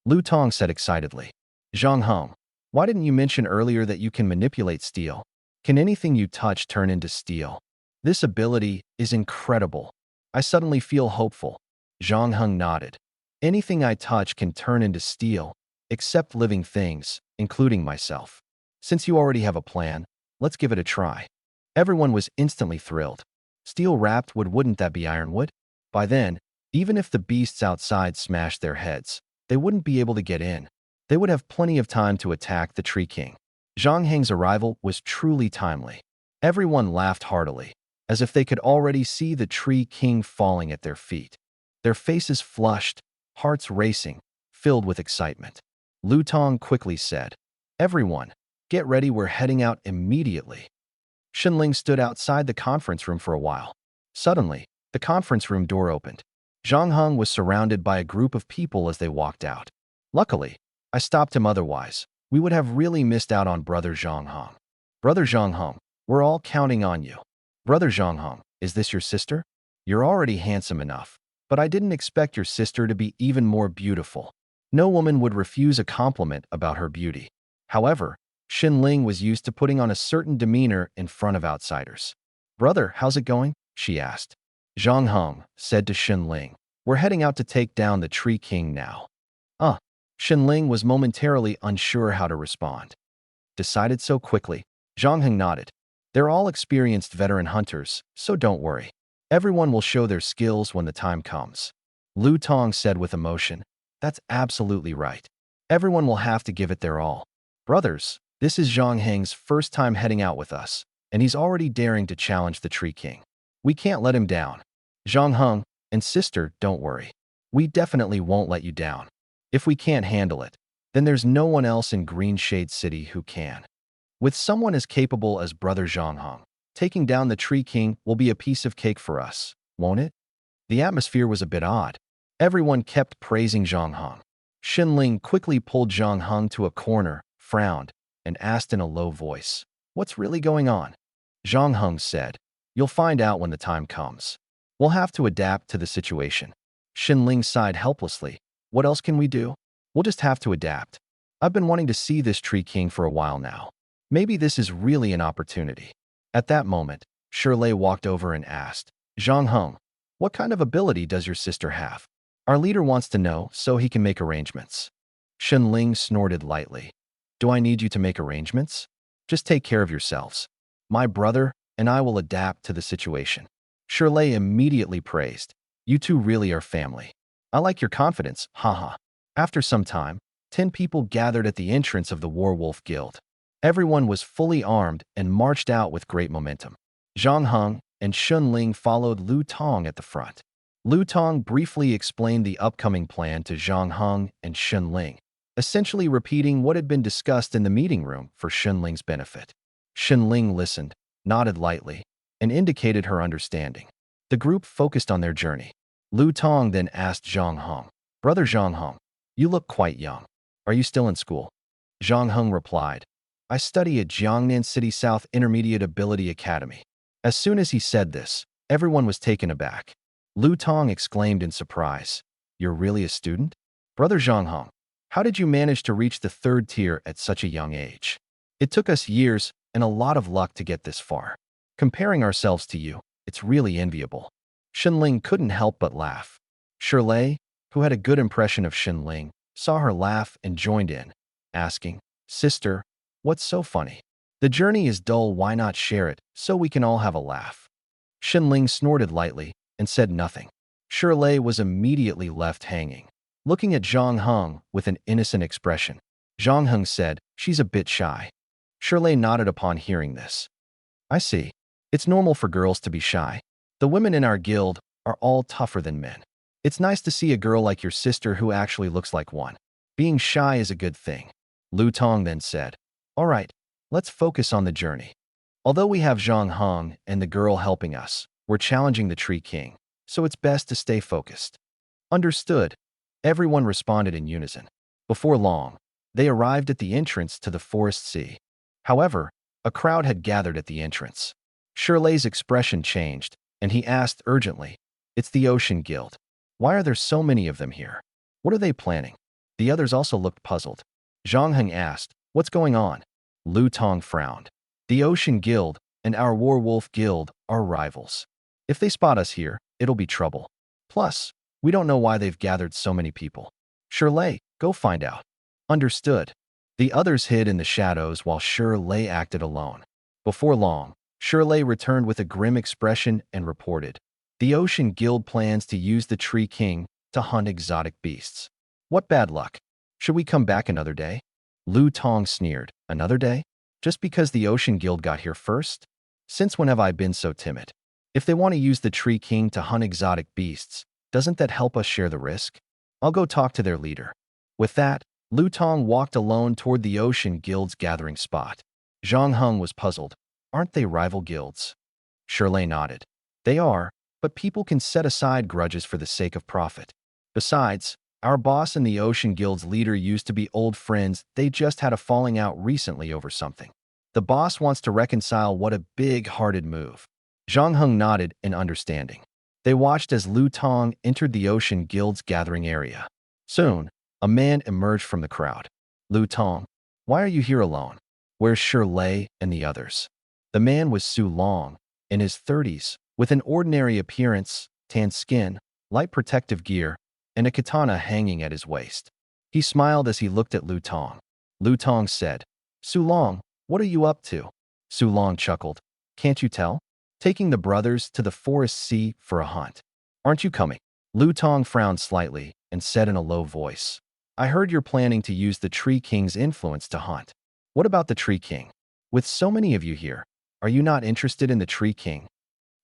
Lu Tong said excitedly. "Zhang Heng, why didn't you mention earlier that you can manipulate steel? Can anything you touch turn into steel? This ability is incredible. I suddenly feel hopeful." Zhang Heng nodded. "Anything I touch can turn into steel, except living things, including myself. Since you already have a plan, let's give it a try." Everyone was instantly thrilled. Steel-wrapped wood, wouldn't that be ironwood? By then, even if the beasts outside smashed their heads, they wouldn't be able to get in. They would have plenty of time to attack the Tree King. Zhang Heng's arrival was truly timely. Everyone laughed heartily, as if they could already see the Tree King falling at their feet. Their faces flushed, hearts racing, filled with excitement. Lu Tong quickly said, "Everyone, get ready, we're heading out immediately." Shenling stood outside the conference room for a while. Suddenly, the conference room door opened. Zhang Heng was surrounded by a group of people as they walked out. "Luckily, I stopped him, otherwise we would have really missed out on Brother Zhang Heng. Brother Zhang Heng, we're all counting on you." "Brother Zhang Heng, is this your sister? You're already handsome enough, but I didn't expect your sister to be even more beautiful." No woman would refuse a compliment about her beauty. However, Ling was used to putting on a certain demeanor in front of outsiders. "Brother, how's it going?" she asked. Zhang Heng said to Ling, "We're heading out to take down the Tree King now." Ling was momentarily unsure how to respond. Decided so quickly, Zhang Heng nodded. "They're all experienced veteran hunters, so don't worry. Everyone will show their skills when the time comes." Lu Tong said with emotion, "That's absolutely right. Everyone will have to give it their all. Brothers, this is Zhang Heng's first time heading out with us, and he's already daring to challenge the Tree King. We can't let him down. Zhang Heng and sister, don't worry. We definitely won't let you down. If we can't handle it, then there's no one else in Green Shade City who can. With someone as capable as Brother Zhang Heng, taking down the Tree King will be a piece of cake for us, won't it?" The atmosphere was a bit odd. Everyone kept praising Zhang Heng. Ling quickly pulled Zhang Heng to a corner, frowned, and asked in a low voice, "What's really going on?" Zhang Heng said, "You'll find out when the time comes. We'll have to adapt to the situation." Ling sighed helplessly. "What else can we do? We'll just have to adapt. I've been wanting to see this Tree King for a while now. Maybe this is really an opportunity." At that moment, Shirley walked over and asked, "Zhang Heng, what kind of ability does your sister have? Our leader wants to know so he can make arrangements." Ling snorted lightly. "Do I need you to make arrangements? Just take care of yourselves. My brother and I will adapt to the situation." Shirley immediately praised, "You two really are family. I like your confidence, haha." After some time, 10 people gathered at the entrance of the Werewolf Guild. Everyone was fully armed and marched out with great momentum. Zhang Heng and Ling followed Lu Tong at the front. Lu Tong briefly explained the upcoming plan to Zhang Heng and Ling, essentially repeating what had been discussed in the meeting room for Ling's benefit. Ling listened, nodded lightly, and indicated her understanding. The group focused on their journey. Lu Tong then asked Zhang Heng, "Brother Zhang Heng, you look quite young. Are you still in school?" Zhang Heng replied, "I study at Jiangnan City South Intermediate Ability Academy." As soon as he said this, everyone was taken aback. Lu Tong exclaimed in surprise, "You're really a student? Brother Zhang Heng, how did you manage to reach the 3rd tier at such a young age? It took us years and a lot of luck to get this far. Comparing ourselves to you, it's really enviable." Xinling couldn't help but laugh. Shirley, who had a good impression of Xinling, saw her laugh and joined in, asking, "Sister, what's so funny? The journey is dull, why not share it so we can all have a laugh?" Xinling snorted lightly and said nothing. Shirley was immediately left hanging, looking at Zhang Heng with an innocent expression. Zhang Heng said, "She's a bit shy." Shirley nodded upon hearing this. "I see. It's normal for girls to be shy. The women in our guild are all tougher than men. It's nice to see a girl like your sister who actually looks like one. Being shy is a good thing." Lu Tong then said, "All right, let's focus on the journey. Although we have Zhang Heng and the girl helping us, we're challenging the Tree King, so it's best to stay focused." "Understood." Everyone responded in unison. Before long, they arrived at the entrance to the Forest Sea. However, a crowd had gathered at the entrance. Shirley's expression changed, and he asked urgently, "It's the Ocean Guild. Why are there so many of them here? What are they planning?" The others also looked puzzled. Zhang Heng asked, "What's going on?" Lu Tong frowned. "The Ocean Guild and our Werewolf Guild are rivals. If they spot us here, it'll be trouble. Plus, we don't know why they've gathered so many people." "Shirley, go find out." "Understood." The others hid in the shadows while Shirley acted alone. Before long, Shirley returned with a grim expression and reported, "The Ocean Guild plans to use the Tree King to hunt exotic beasts. What bad luck. Should we come back another day?" Lu Tong sneered, "Another day? Just because the Ocean Guild got here first? Since when have I been so timid? If they want to use the Tree King to hunt exotic beasts, doesn't that help us share the risk? I'll go talk to their leader." With that, Lu Tong walked alone toward the Ocean Guild's gathering spot. Zhang Heng was puzzled. "Aren't they rival guilds?" Shirley nodded. "They are, but people can set aside grudges for the sake of profit. Besides, our boss and the Ocean Guild's leader used to be old friends. They just had a falling out recently over something. The boss wants to reconcile. What a big-hearted move." Zhang Heng nodded in understanding. They watched as Lu Tong entered the Ocean Guild's gathering area. Soon, a man emerged from the crowd. "Lu Tong, why are you here alone? Where's Shirley and the others?" The man was Su Long, in his 30s, with an ordinary appearance, tan skin, light protective gear, and a katana hanging at his waist. He smiled as he looked at Lu Tong. Lu Tong said, "Su Long, what are you up to?" Su Long chuckled. "Can't you tell? Taking the brothers to the Forest Sea for a hunt. Aren't you coming?" Lu Tong frowned slightly and said in a low voice, "I heard you're planning to use the Tree King's influence to hunt. What about the Tree King? With so many of you here, are you not interested in the Tree King?"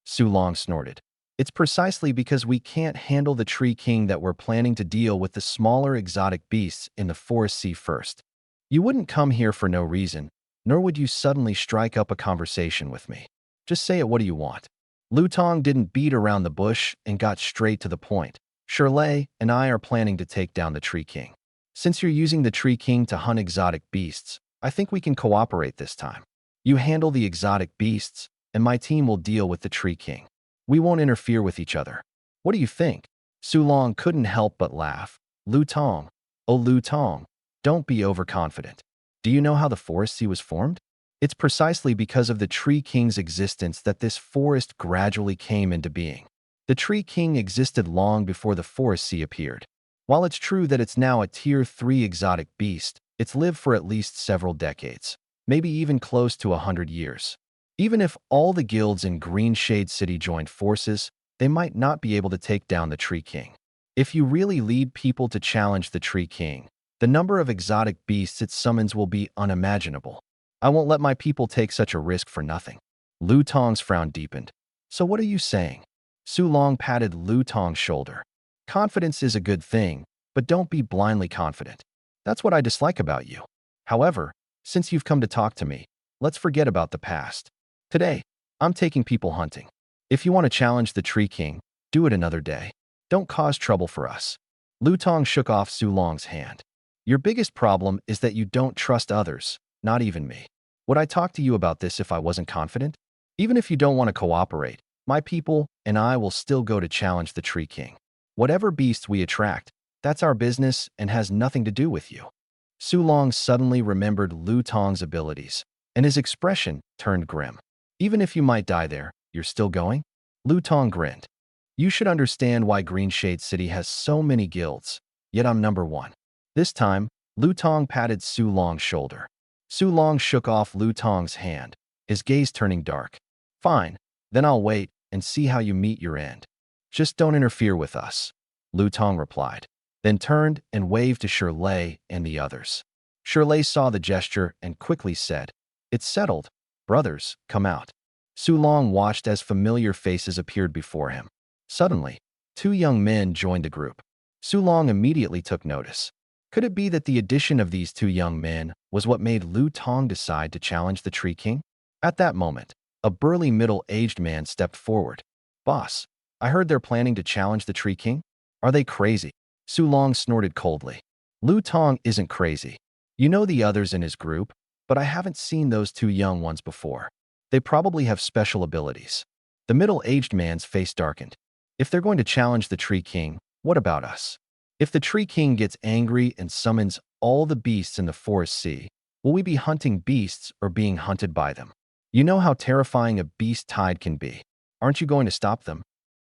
Su Long snorted. "It's precisely because we can't handle the Tree King that we're planning to deal with the smaller exotic beasts in the Forest Sea first. You wouldn't come here for no reason, nor would you suddenly strike up a conversation with me. Just say it, what do you want?" Lu Tong didn't beat around the bush and got straight to the point. "Shirley and I are planning to take down the Tree King. Since you're using the Tree King to hunt exotic beasts, I think we can cooperate this time. You handle the exotic beasts, and my team will deal with the Tree King. We won't interfere with each other. What do you think?" Su Long couldn't help but laugh. "Lu Tong, oh Lu Tong, don't be overconfident. Do you know how the Forest Sea was formed? It's precisely because of the Tree King's existence that this forest gradually came into being. The Tree King existed long before the Forest Sea appeared. While it's true that it's now a Tier 3 exotic beast, it's lived for at least several decades, maybe even close to 100 years. Even if all the guilds in Green Shade City joined forces, they might not be able to take down the Tree King. If you really lead people to challenge the Tree King, the number of exotic beasts it summons will be unimaginable. I won't let my people take such a risk for nothing." Lu Tong's frown deepened. "So what are you saying?" Su Long patted Lu Tong's shoulder. "Confidence is a good thing, but don't be blindly confident. That's what I dislike about you. However, since you've come to talk to me, let's forget about the past. Today, I'm taking people hunting. If you want to challenge the Tree King, do it another day. Don't cause trouble for us." Lu Tong shook off Su Long's hand. "Your biggest problem is that you don't trust others, not even me. Would I talk to you about this if I wasn't confident? Even if you don't want to cooperate, my people and I will still go to challenge the Tree King. Whatever beast we attract, that's our business and has nothing to do with you." Su Long suddenly remembered Lu Tong's abilities, and his expression turned grim. "Even if you might die there, you're still going?" Lu Tong grinned. You should understand why Green Shade City has so many guilds, yet I'm number one. This time, Lu Tong patted Su Long's shoulder. Su Long shook off Lu Tong's hand, his gaze turning dark. Fine, then I'll wait and see how you meet your end. Just don't interfere with us, Lu Tong replied, then turned and waved to Shirley and the others. Shirley saw the gesture and quickly said, "It's settled. Brothers, come out." Su Long watched as familiar faces appeared before him. Suddenly, two young men joined the group. Su Long immediately took notice. Could it be that the addition of these two young men was what made Lu Tong decide to challenge the Tree King? At that moment, a burly middle-aged man stepped forward. "Boss, I heard they're planning to challenge the Tree King. Are they crazy?" Su Long snorted coldly. "Lu Tong isn't crazy. You know the others in his group, but I haven't seen those two young ones before. They probably have special abilities." The middle-aged man's face darkened. "If they're going to challenge the Tree King, what about us? If the Tree King gets angry and summons all the beasts in the Forest Sea, will we be hunting beasts or being hunted by them? You know how terrifying a beast tide can be. Aren't you going to stop them?"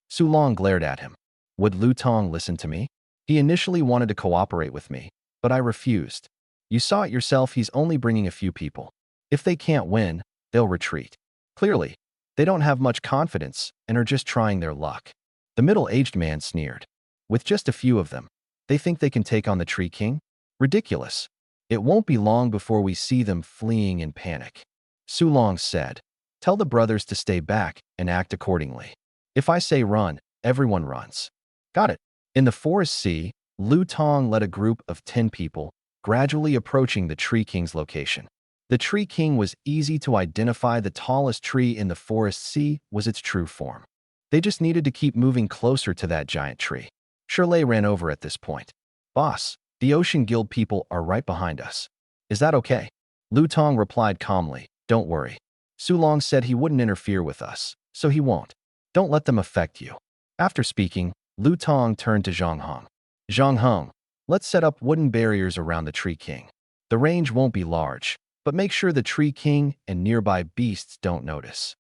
Su Long glared at him. Would Lu Tong listen to me? He initially wanted to cooperate with me, but I refused. You saw it yourself, he's only bringing a few people. If they can't win, they'll retreat. Clearly, they don't have much confidence and are just trying their luck. The middle-aged man sneered. With just a few of them, they think they can take on the Tree King? Ridiculous. It won't be long before we see them fleeing in panic. Su Long said, "Tell the brothers to stay back and act accordingly. If I say run, everyone runs." Got it. In the Forest Sea, Lu Tong led a group of 10 people, gradually approaching the Tree King's location. The Tree King was easy to identify. The tallest tree in the Forest Sea was its true form. They just needed to keep moving closer to that giant tree. Shirley ran over at this point. "Boss, the Ocean Guild people are right behind us. Is that okay?" Lu Tong replied calmly, "Don't worry. Su Long said he wouldn't interfere with us, so he won't. Don't let them affect you." After speaking, Lu Tong turned to Zhang Heng. "Zhang Heng, let's set up wooden barriers around the Tree King. The range won't be large, but make sure the Tree King and nearby beasts don't notice."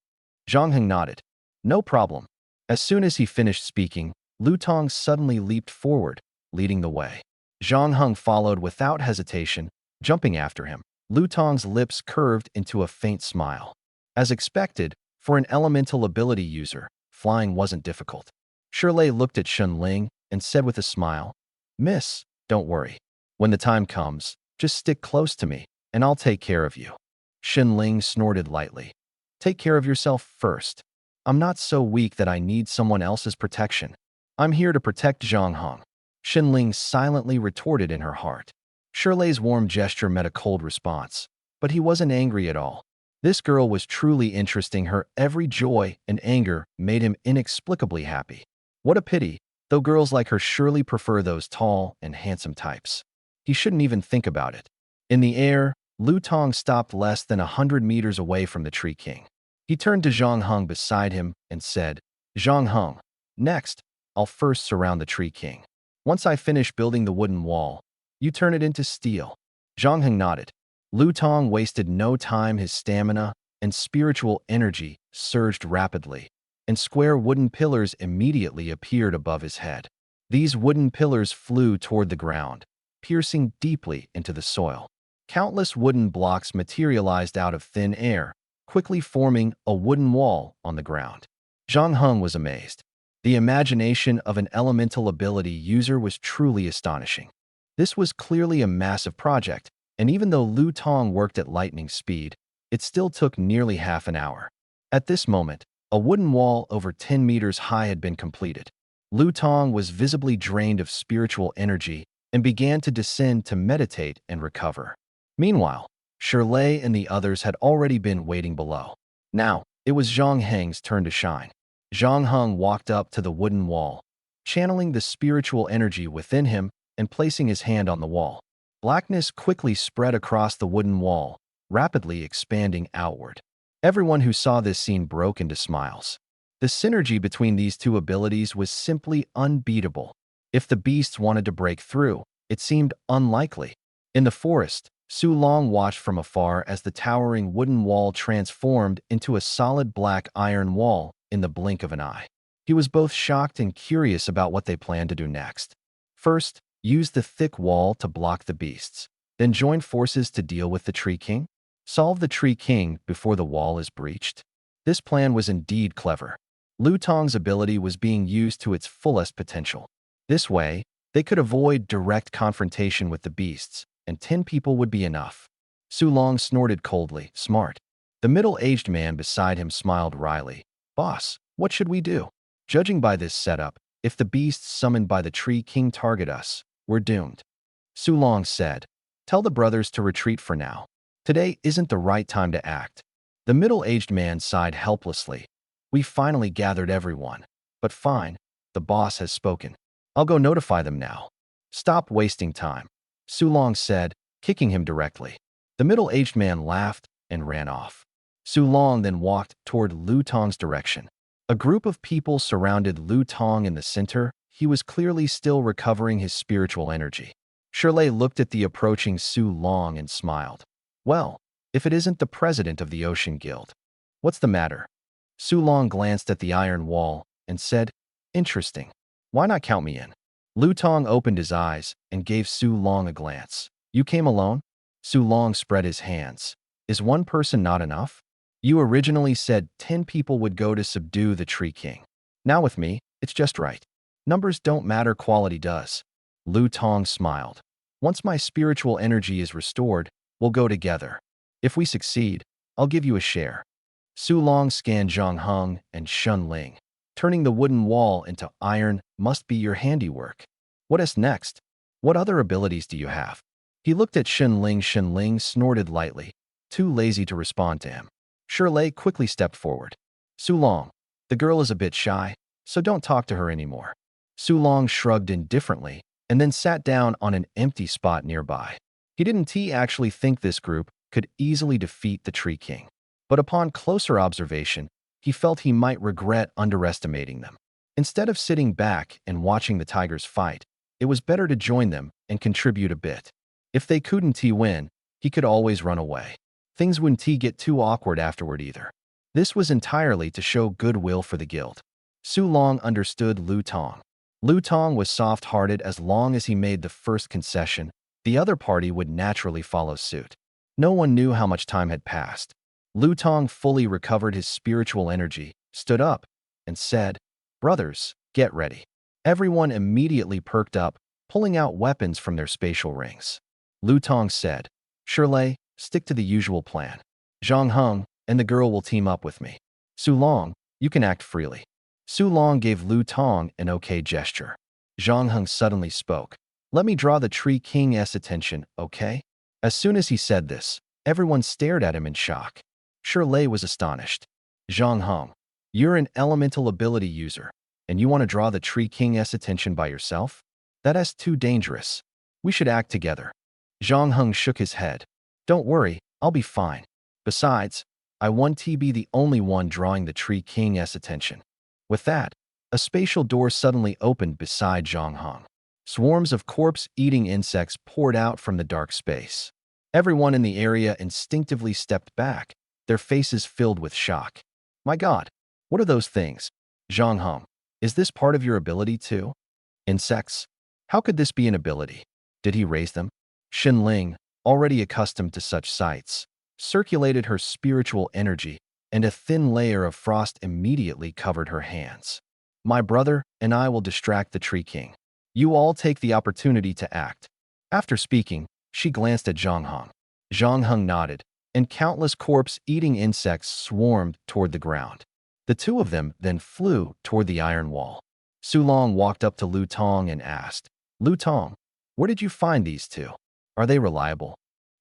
Zhang Heng nodded. "No problem." As soon as he finished speaking, Lu Tong suddenly leaped forward, leading the way. Zhang Heng followed without hesitation, jumping after him. Lu Tong's lips curved into a faint smile. As expected, for an elemental ability user, flying wasn't difficult. Shirley looked at Shun Ling and said with a smile, "Miss, don't worry. When the time comes, just stick close to me, and I'll take care of you." Shun Ling snorted lightly. "Take care of yourself first. I'm not so weak that I need someone else's protection. I'm here to protect Zhang Heng." Shun Ling silently retorted in her heart. Shirley's warm gesture met a cold response, but he wasn't angry at all. This girl was truly interesting. Her every joy and anger made him inexplicably happy. What a pity, though girls like her surely prefer those tall and handsome types. He shouldn't even think about it. In the air, Lu Tong stopped less than 100 meters away from the Tree King. He turned to Zhang Heng beside him and said, "Zhang Heng, next, I'll first surround the Tree King. Once I finish building the wooden wall, you turn it into steel." Zhang Heng nodded. Lu Tong wasted no time. His stamina and spiritual energy surged rapidly, and square wooden pillars immediately appeared above his head. These wooden pillars flew toward the ground, piercing deeply into the soil. Countless wooden blocks materialized out of thin air, quickly forming a wooden wall on the ground. Zhang Heng was amazed. The imagination of an elemental ability user was truly astonishing. This was clearly a massive project, and even though Lu Tong worked at lightning speed, it still took nearly half an hour. At this moment, a wooden wall over 10 meters high had been completed. Lu Tong was visibly drained of spiritual energy and began to descend to meditate and recover. Meanwhile, Shirley and the others had already been waiting below. Now, it was Zhang Heng's turn to shine. Zhang Heng walked up to the wooden wall, channeling the spiritual energy within him and placing his hand on the wall. Blackness quickly spread across the wooden wall, rapidly expanding outward. Everyone who saw this scene broke into smiles. The synergy between these two abilities was simply unbeatable. If the beasts wanted to break through, it seemed unlikely. In the forest, Su Long watched from afar as the towering wooden wall transformed into a solid black iron wall in the blink of an eye. He was both shocked and curious about what they planned to do next. First, use the thick wall to block the beasts. Then join forces to deal with the Tree King. Solve the Tree King before the wall is breached. This plan was indeed clever. Lu Tong's ability was being used to its fullest potential. This way, they could avoid direct confrontation with the beasts, and 10 people would be enough. Su Long snorted coldly. Smart. The middle-aged man beside him smiled wryly. Boss, what should we do? Judging by this setup, if the beasts summoned by the Tree King target us, we're doomed. Su Long said, Tell the brothers to retreat for now. Today isn't the right time to act. The middle-aged man sighed helplessly. We finally gathered everyone. But fine, the boss has spoken. I'll go notify them now. Stop wasting time, Su Long said, kicking him directly. The middle-aged man laughed and ran off. Su Long then walked toward Lu Tong's direction. A group of people surrounded Lu Tong in the center. He was clearly still recovering his spiritual energy. Shirley looked at the approaching Su Long and smiled. Well, if it isn't the president of the Ocean Guild. What's the matter? Su Long glanced at the iron wall and said, Interesting. Why not count me in? Lu Tong opened his eyes and gave Su Long a glance. You came alone? Su Long spread his hands. Is one person not enough? You originally said 10 people would go to subdue the Tree King. Now with me, it's just right. Numbers don't matter, quality does. Lu Tong smiled. Once my spiritual energy is restored, we'll go together. If we succeed, I'll give you a share. Su Long scanned Zhang Heng and Shun Ling. Turning the wooden wall into iron must be your handiwork. What is next? What other abilities do you have? He looked at Shun Ling. Shun Ling snorted lightly, too lazy to respond to him. Shirley quickly stepped forward. Su Long, the girl is a bit shy, so don't talk to her anymore. Su Long shrugged indifferently and then sat down on an empty spot nearby. He didn't actually think this group could easily defeat the Tree King, but upon closer observation, he felt he might regret underestimating them. Instead of sitting back and watching the tigers fight, it was better to join them and contribute a bit. If they couldn't win, he could always run away. Things wouldn't get too awkward afterward either. This was entirely to show goodwill for the guild. Su Long understood Lu Tong. Lu Tong was soft-hearted. As long as he made the first concession, the other party would naturally follow suit. No one knew how much time had passed. Lu Tong fully recovered his spiritual energy, stood up, and said, Brothers, get ready. Everyone immediately perked up, pulling out weapons from their spatial rings. Lu Tong said, Shirley, stick to the usual plan. Zhang Heng and the girl will team up with me. Su Long, you can act freely. Su Long gave Lu Tong an okay gesture. Zhang Heng suddenly spoke. Let me draw the Tree King's attention, okay? As soon as he said this, everyone stared at him in shock. Shirley was astonished. Zhang Heng, you're an elemental ability user, and you want to draw the Tree King's attention by yourself? That's too dangerous. We should act together. Zhang Heng shook his head. Don't worry, I'll be fine. Besides, I want to be the only one drawing the Tree King's attention. With that, a spatial door suddenly opened beside Zhang Heng. Swarms of corpse-eating insects poured out from the dark space. Everyone in the area instinctively stepped back, their faces filled with shock. My God, what are those things? Zhang Heng, is this part of your ability too? Insects? How could this be an ability? Did he raise them? Xin Ling, already accustomed to such sights, circulated her spiritual energy, and a thin layer of frost immediately covered her hands. My brother and I will distract the Tree King. You all take the opportunity to act. After speaking, she glanced at Zhang Heng. Zhang Heng nodded, and countless corpse-eating insects swarmed toward the ground. The two of them then flew toward the iron wall. Su Long walked up to Lu Tong and asked, Lu Tong, where did you find these two? Are they reliable?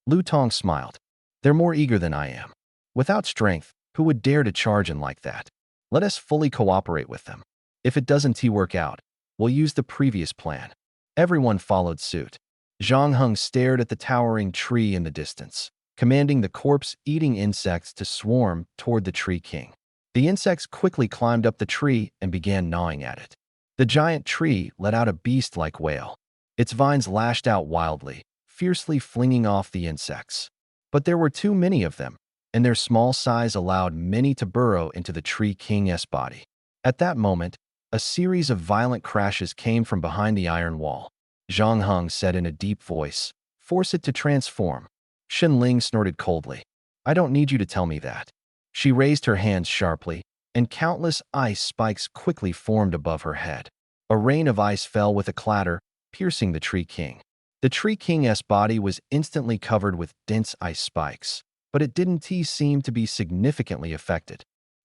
Lu Tong smiled. They're more eager than I am. Without strength, who would dare to charge in like that? Let us fully cooperate with them. If it doesn't work out, we'll use the previous plan. Everyone followed suit. Zhang Heng stared at the towering tree in the distance, commanding the corpse-eating insects to swarm toward the Tree King. The insects quickly climbed up the tree and began gnawing at it. The giant tree let out a beast-like wail. Its vines lashed out wildly, fiercely flinging off the insects. But there were too many of them, and their small size allowed many to burrow into the Tree King's body. At that moment, A series of violent crashes came from behind the iron wall. Zhang Heng said in a deep voice, "Force it to transform." Shen Ling snorted coldly. "I don't need you to tell me that." She raised her hands sharply, and countless ice spikes quickly formed above her head. A rain of ice fell with a clatter, piercing the Tree King. The Tree King's body was instantly covered with dense ice spikes, but it didn't seem to be significantly affected.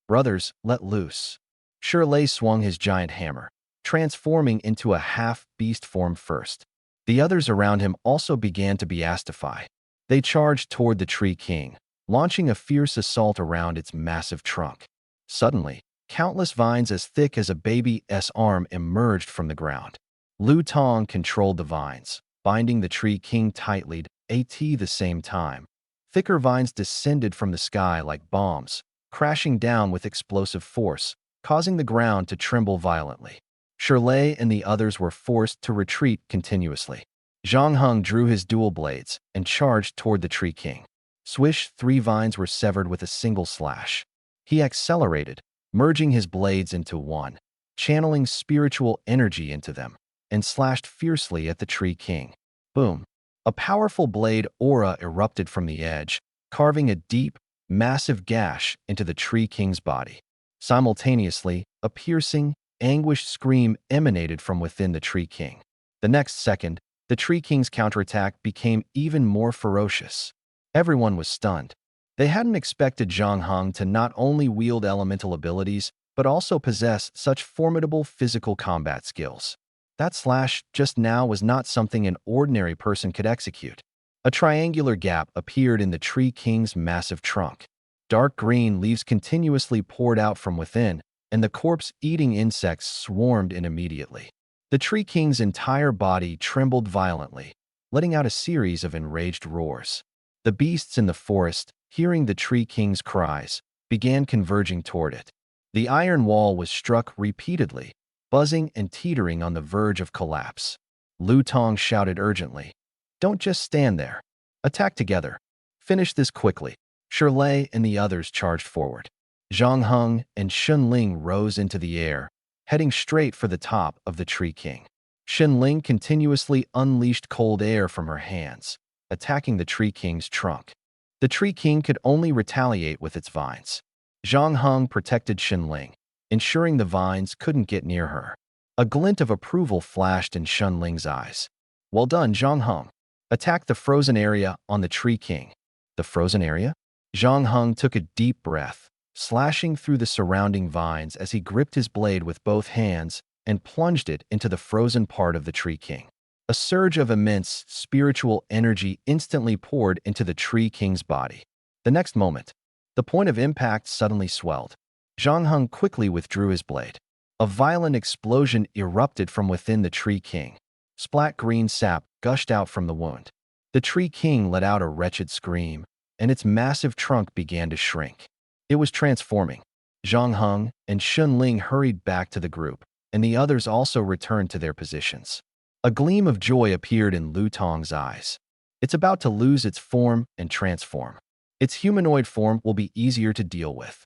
"Brothers, let loose." Shirley swung his giant hammer, transforming into a half-beast form first. The others around him also began to be astified. They charged toward the Tree King, launching a fierce assault around its massive trunk. Suddenly, countless vines as thick as a baby's arm emerged from the ground. Lu Tong controlled the vines, binding the Tree King tightly at the same time. Thicker vines descended from the sky like bombs, crashing down with explosive force, causing the ground to tremble violently. Shirley and the others were forced to retreat continuously. Zhang Heng drew his dual blades and charged toward the Tree King. Swish, 3 vines were severed with a single slash. He accelerated, merging his blades into one, channeling spiritual energy into them, and slashed fiercely at the Tree King. Boom! A powerful blade aura erupted from the edge, carving a deep, massive gash into the Tree King's body. Simultaneously, a piercing, anguished scream emanated from within the Tree King. The next second, the Tree King's counterattack became even more ferocious. Everyone was stunned. They hadn't expected Zhang Heng to not only wield elemental abilities, but also possess such formidable physical combat skills. That slash just now was not something an ordinary person could execute. A triangular gap appeared in the Tree King's massive trunk. Dark green leaves continuously poured out from within, and the corpse-eating insects swarmed in immediately. The Tree King's entire body trembled violently, letting out a series of enraged roars. The beasts in the forest, hearing the Tree King's cries, began converging toward it. The iron wall was struck repeatedly, buzzing and teetering on the verge of collapse. Lu Tong shouted urgently, "Don't just stand there. Attack together. Finish this quickly." Shirley and the others charged forward. Zhang Heng and Shen Ling rose into the air, heading straight for the top of the Tree King. Shen Ling continuously unleashed cold air from her hands, attacking the Tree King's trunk. The Tree King could only retaliate with its vines. Zhang Heng protected Shen Ling, ensuring the vines couldn't get near her. A glint of approval flashed in Shen Ling's eyes. "Well done, Zhang Heng. Attack the frozen area on the Tree King." "The frozen area?" Zhang Heng took a deep breath, slashing through the surrounding vines as he gripped his blade with both hands and plunged it into the frozen part of the Tree King. A surge of immense spiritual energy instantly poured into the Tree King's body. The next moment, the point of impact suddenly swelled. Zhang Heng quickly withdrew his blade. A violent explosion erupted from within the Tree King. Splat green sap gushed out from the wound. The Tree King let out a wretched scream, and its massive trunk began to shrink. It was transforming. Zhang Heng and Shen Ling hurried back to the group, and the others also returned to their positions. A gleam of joy appeared in Lu Tong's eyes. It's about to lose its form and transform. Its humanoid form will be easier to deal with.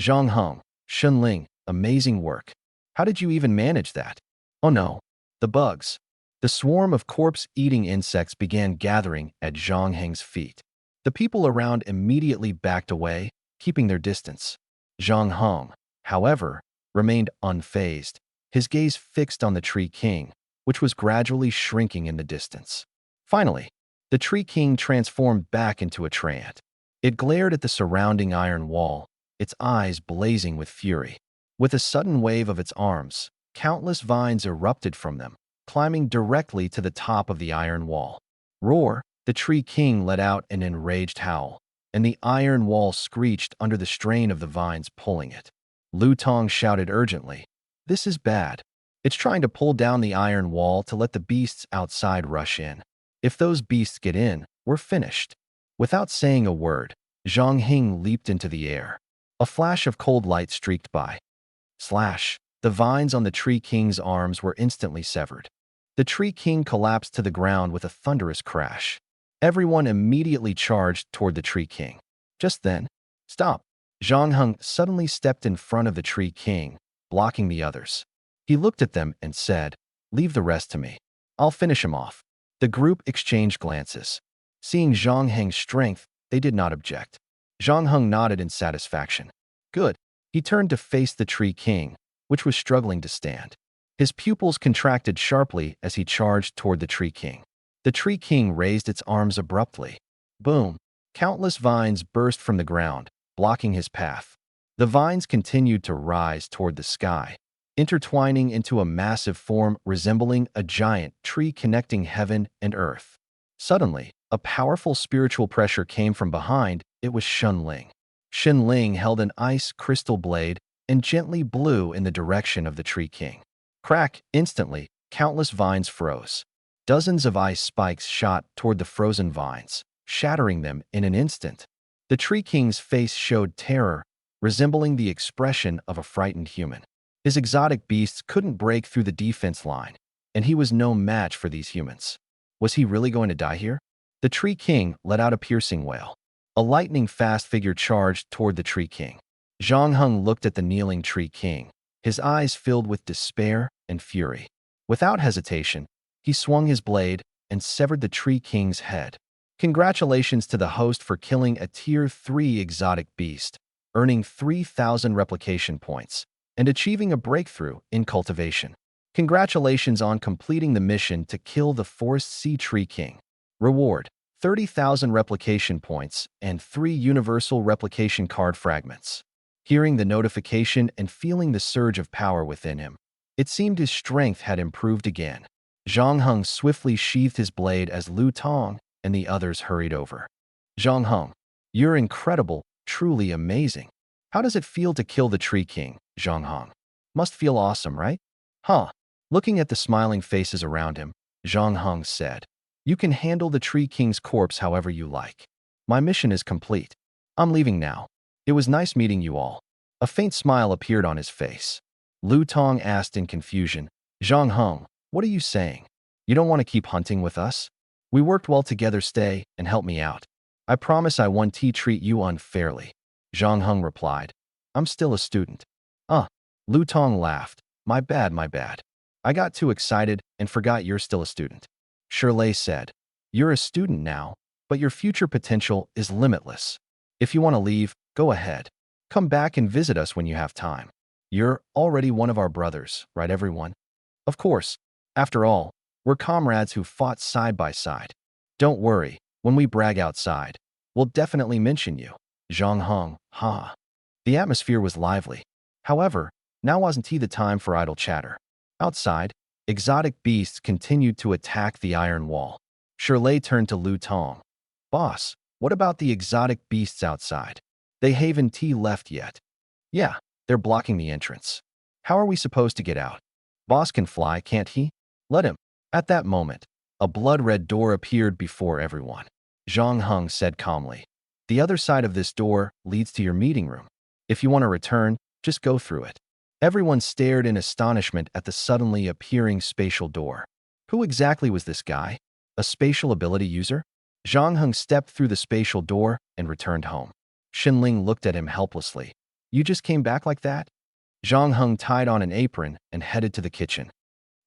Zhang Heng, Shen Ling, amazing work. How did you even manage that? Oh no, the bugs. The swarm of corpse-eating insects began gathering at Zhang Heng's feet. The people around immediately backed away, keeping their distance. Zhang Heng, however, remained unfazed, his gaze fixed on the Tree King, which was gradually shrinking in the distance. Finally, the Tree King transformed back into a treant. It glared at the surrounding iron wall, its eyes blazing with fury. With a sudden wave of its arms, countless vines erupted from them, climbing directly to the top of the iron wall. Roar! The Tree King let out an enraged howl, and the iron wall screeched under the strain of the vines pulling it. Lu Tong shouted urgently, "This is bad. It's trying to pull down the iron wall to let the beasts outside rush in. If those beasts get in, we're finished." Without saying a word, Zhang Heng leaped into the air. A flash of cold light streaked by. Slash! The vines on the Tree King's arms were instantly severed. The Tree King collapsed to the ground with a thunderous crash. Everyone immediately charged toward the Tree King. Just then, "Stop!" Zhang Heng suddenly stepped in front of the Tree King, blocking the others. He looked at them and said, "Leave the rest to me. I'll finish him off." The group exchanged glances. Seeing Zhang Heng's strength, they did not object. Zhang Heng nodded in satisfaction. Good. He turned to face the Tree King, which was struggling to stand. His pupils contracted sharply as he charged toward the Tree King. The Tree King raised its arms abruptly. Boom! Countless vines burst from the ground, blocking his path. The vines continued to rise toward the sky, intertwining into a massive form resembling a giant tree connecting heaven and earth. Suddenly, a powerful spiritual pressure came from behind. It was Xunling. Xunling held an ice crystal blade and gently blew in the direction of the Tree King. Crack! Instantly, countless vines froze. Dozens of ice spikes shot toward the frozen vines, shattering them in an instant. The Tree King's face showed terror, resembling the expression of a frightened human. His exotic beasts couldn't break through the defense line, and he was no match for these humans. Was he really going to die here? The Tree King let out a piercing wail. A lightning-fast figure charged toward the Tree King. Zhang Heng looked at the kneeling Tree King, his eyes filled with despair and fury. Without hesitation, he swung his blade and severed the Tree King's head. Congratulations to the host for killing a Tier 3 exotic beast, earning 3,000 replication points, and achieving a breakthrough in cultivation. Congratulations on completing the mission to kill the Forest Sea Tree King. Reward: 30,000 replication points and 3 universal replication card fragments. Hearing the notification and feeling the surge of power within him, it seemed his strength had improved again. Zhang Heng swiftly sheathed his blade as Lu Tong and the others hurried over. Zhang Heng, you're incredible, truly amazing. How does it feel to kill the Tree King, Zhang Heng? Must feel awesome, right? Huh. Looking at the smiling faces around him, Zhang Heng said, "You can handle the Tree King's corpse however you like. My mission is complete. I'm leaving now. It was nice meeting you all." A faint smile appeared on his face. Lu Tong asked in confusion, "Zhang Heng, what are you saying? You don't want to keep hunting with us? We worked well together. Stay and help me out. I promise I won't treat you unfairly." Zhang Heng replied, "I'm still a student." Lu Tong laughed. My bad. I got too excited and forgot you're still a student." Shirley said, "You're a student now, but your future potential is limitless. If you want to leave, go ahead. Come back and visit us when you have time. You're already one of our brothers, right everyone? Of course. After all, we're comrades who fought side by side. Don't worry, when we brag outside, we'll definitely mention you." Zhang Heng, ha. The atmosphere was lively. However, now wasn't the time for idle chatter. Outside, exotic beasts continued to attack the iron wall. Shirley turned to Lu Tong. "Boss, what about the exotic beasts outside? They haven't left yet." "Yeah, they're blocking the entrance. How are we supposed to get out? Boss can fly, can't he? Let him." At that moment, a blood-red door appeared before everyone. Zhang Heng said calmly, "The other side of this door leads to your meeting room. If you want to return, just go through it." Everyone stared in astonishment at the suddenly appearing spatial door. Who exactly was this guy? A spatial ability user? Zhang Heng stepped through the spatial door and returned home. Xinling looked at him helplessly. "You just came back like that?" Zhang Heng tied on an apron and headed to the kitchen.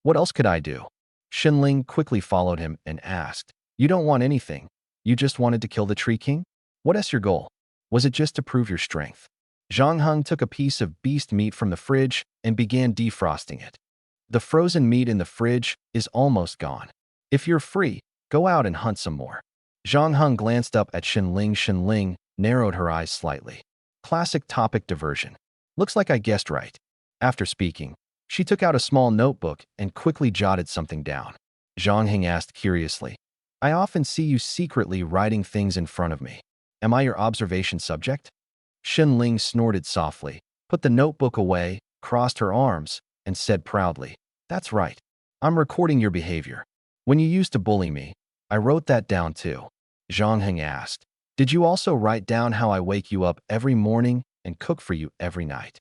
"What else could I do?" Xinling quickly followed him and asked, "You don't want anything. You just wanted to kill the Tree King? What is your goal? Was it just to prove your strength?" Zhang Heng took a piece of beast meat from the fridge and began defrosting it. "The frozen meat in the fridge is almost gone. If you're free, go out and hunt some more." Zhang Heng glanced up at Xinling. Xinling narrowed her eyes slightly. Classic topic diversion. Looks like I guessed right. After speaking, she took out a small notebook and quickly jotted something down. Zhang Heng asked curiously, "I often see you secretly writing things in front of me. Am I your observation subject?" Xinling snorted softly, put the notebook away, crossed her arms, and said proudly, "That's right. I'm recording your behavior. When you used to bully me, I wrote that down too." Zhang Heng asked, "Did you also write down how I wake you up every morning and cook for you every night?"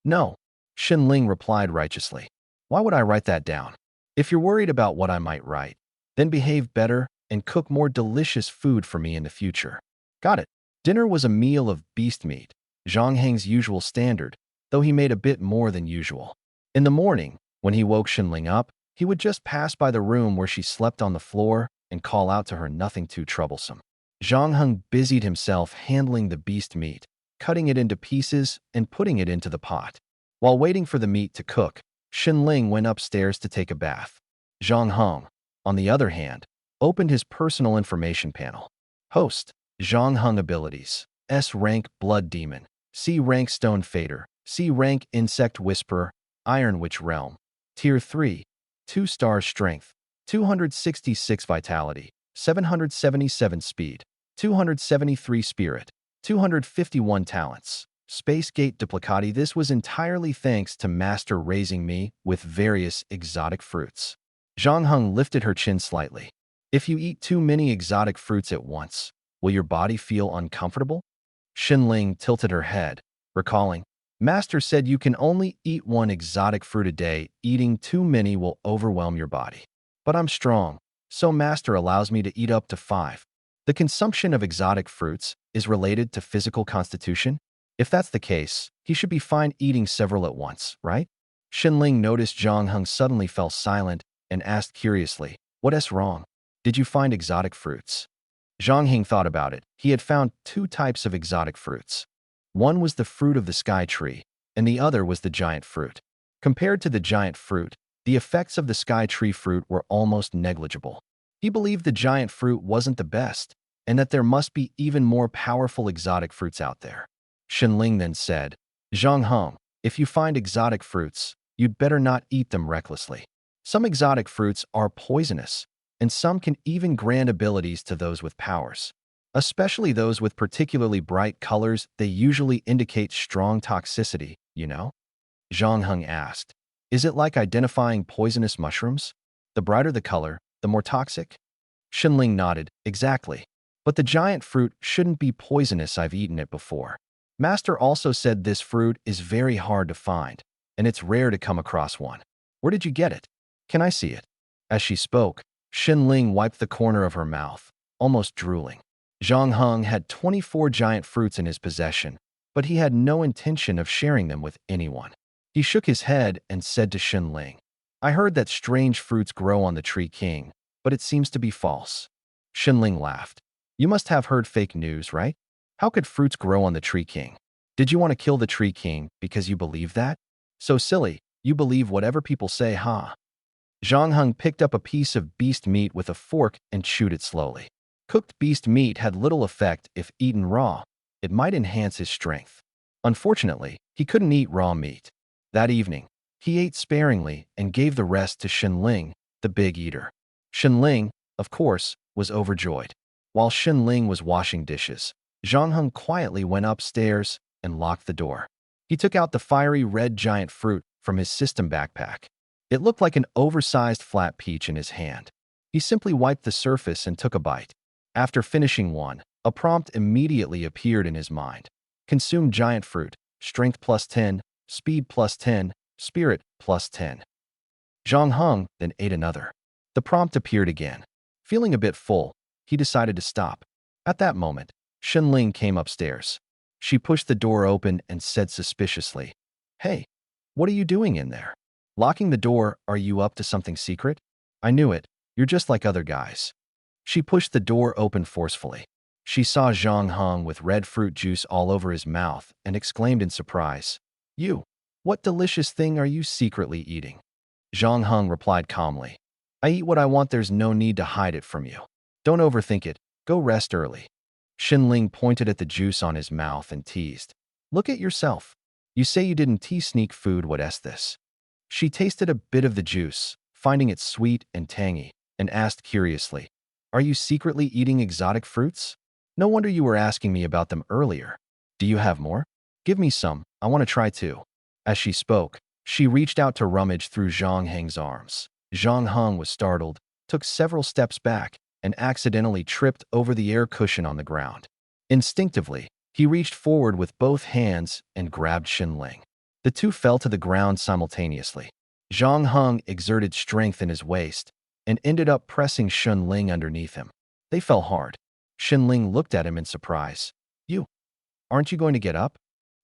"No," Xinling replied righteously. "Why would I write that down? If you're worried about what I might write, then behave better and cook more delicious food for me in the future." Got it. Dinner was a meal of beast meat, Zhang Heng's usual standard, though he made a bit more than usual. In the morning, When he woke Shinling up, he would just pass by the room where she slept on the floor and call out to her nothing too troublesome. Zhang Heng busied himself handling the beast meat, cutting it into pieces and putting it into the pot. While waiting for the meat to cook, Shinling went upstairs to take a bath. Zhang Heng, on the other hand, opened his personal information panel. Host, Zhang Heng abilities, S rank Blood Demon, C rank Stone Fader, C rank Insect Whisperer, Iron Witch Realm. Tier 3, 2 stars Strength, 266 Vitality, 777 Speed, 273 Spirit, 251 Talents. Space Gate Duplicati. This was entirely thanks to Master raising me with various exotic fruits. Zhang Heng lifted her chin slightly. If you eat too many exotic fruits at once, will your body feel uncomfortable? Shinling tilted her head, recalling, Master said you can only eat one exotic fruit a day. Eating too many will overwhelm your body. But I'm strong, so Master allows me to eat up to 5. The consumption of exotic fruits is related to physical constitution. If that's the case, he should be fine eating several at once, right? Shinling noticed Zhang Heng suddenly fell silent and asked curiously, What's wrong? Did you find exotic fruits? Zhang Heng thought about it. He had found 2 types of exotic fruits. One was the fruit of the sky tree, and the other was the giant fruit. Compared to the giant fruit, the effects of the sky tree fruit were almost negligible. He believed the giant fruit wasn't the best, and that there must be even more powerful exotic fruits out there. Shinling then said, Zhang Heng, if you find exotic fruits, you'd better not eat them recklessly. Some exotic fruits are poisonous, and some can even grant abilities to those with powers. Especially those with particularly bright colors, they usually indicate strong toxicity, you know? Zhang Heng asked, Is it like identifying poisonous mushrooms? The brighter the color, the more toxic? Shinling nodded, Exactly. But the giant fruit shouldn't be poisonous. I've eaten it before. Master also said this fruit is very hard to find, and it's rare to come across one. Where did you get it? Can I see it? As she spoke, Shinling wiped the corner of her mouth, almost drooling. Zhang Heng had 24 giant fruits in his possession, but he had no intention of sharing them with anyone. He shook his head and said to Shinling, I heard that strange fruits grow on the Tree King, but it seems to be false. Shinling laughed. You must have heard fake news, right? How could fruits grow on the Tree King? Did you want to kill the Tree King because you believe that? So silly, you believe whatever people say, huh? Zhang Heng picked up a piece of beast meat with a fork and chewed it slowly. Cooked beast meat had little effect if eaten raw. It might enhance his strength. Unfortunately, he couldn't eat raw meat. That evening, he ate sparingly and gave the rest to Shinling, the big eater. Shinling, of course, was overjoyed. While Shinling was washing dishes, Zhang Heng quietly went upstairs and locked the door. He took out the fiery red giant fruit from his system backpack. It looked like an oversized flat peach in his hand. He simply wiped the surface and took a bite. After finishing one, a prompt immediately appeared in his mind. Consume giant fruit, strength plus 10, speed plus 10, spirit plus 10. Zhang Heng then ate another. The prompt appeared again. Feeling a bit full, he decided to stop. At that moment, Shinling came upstairs. She pushed the door open and said suspiciously, Hey, what are you doing in there? Locking the door, are you up to something secret? I knew it, you're just like other guys. She pushed the door open forcefully. She saw Zhang Heng with red fruit juice all over his mouth and exclaimed in surprise, You, what delicious thing are you secretly eating? Zhang Heng replied calmly, I eat what I want, there's no need to hide it from you. Don't overthink it, go rest early. Shinling pointed at the juice on his mouth and teased, Look at yourself. You say you didn't sneak food, what's this? She tasted a bit of the juice, finding it sweet and tangy, and asked curiously, Are you secretly eating exotic fruits? No wonder you were asking me about them earlier. Do you have more? Give me some, I want to try too. As she spoke, she reached out to rummage through Zhang Heng's arms. Zhang Heng was startled, took several steps back, and accidentally tripped over the air cushion on the ground. Instinctively, he reached forward with both hands and grabbed Shinling. The two fell to the ground simultaneously. Zhang Heng exerted strength in his waist and ended up pressing Shinling underneath him. They fell hard. Shinling looked at him in surprise. You, aren't you going to get up?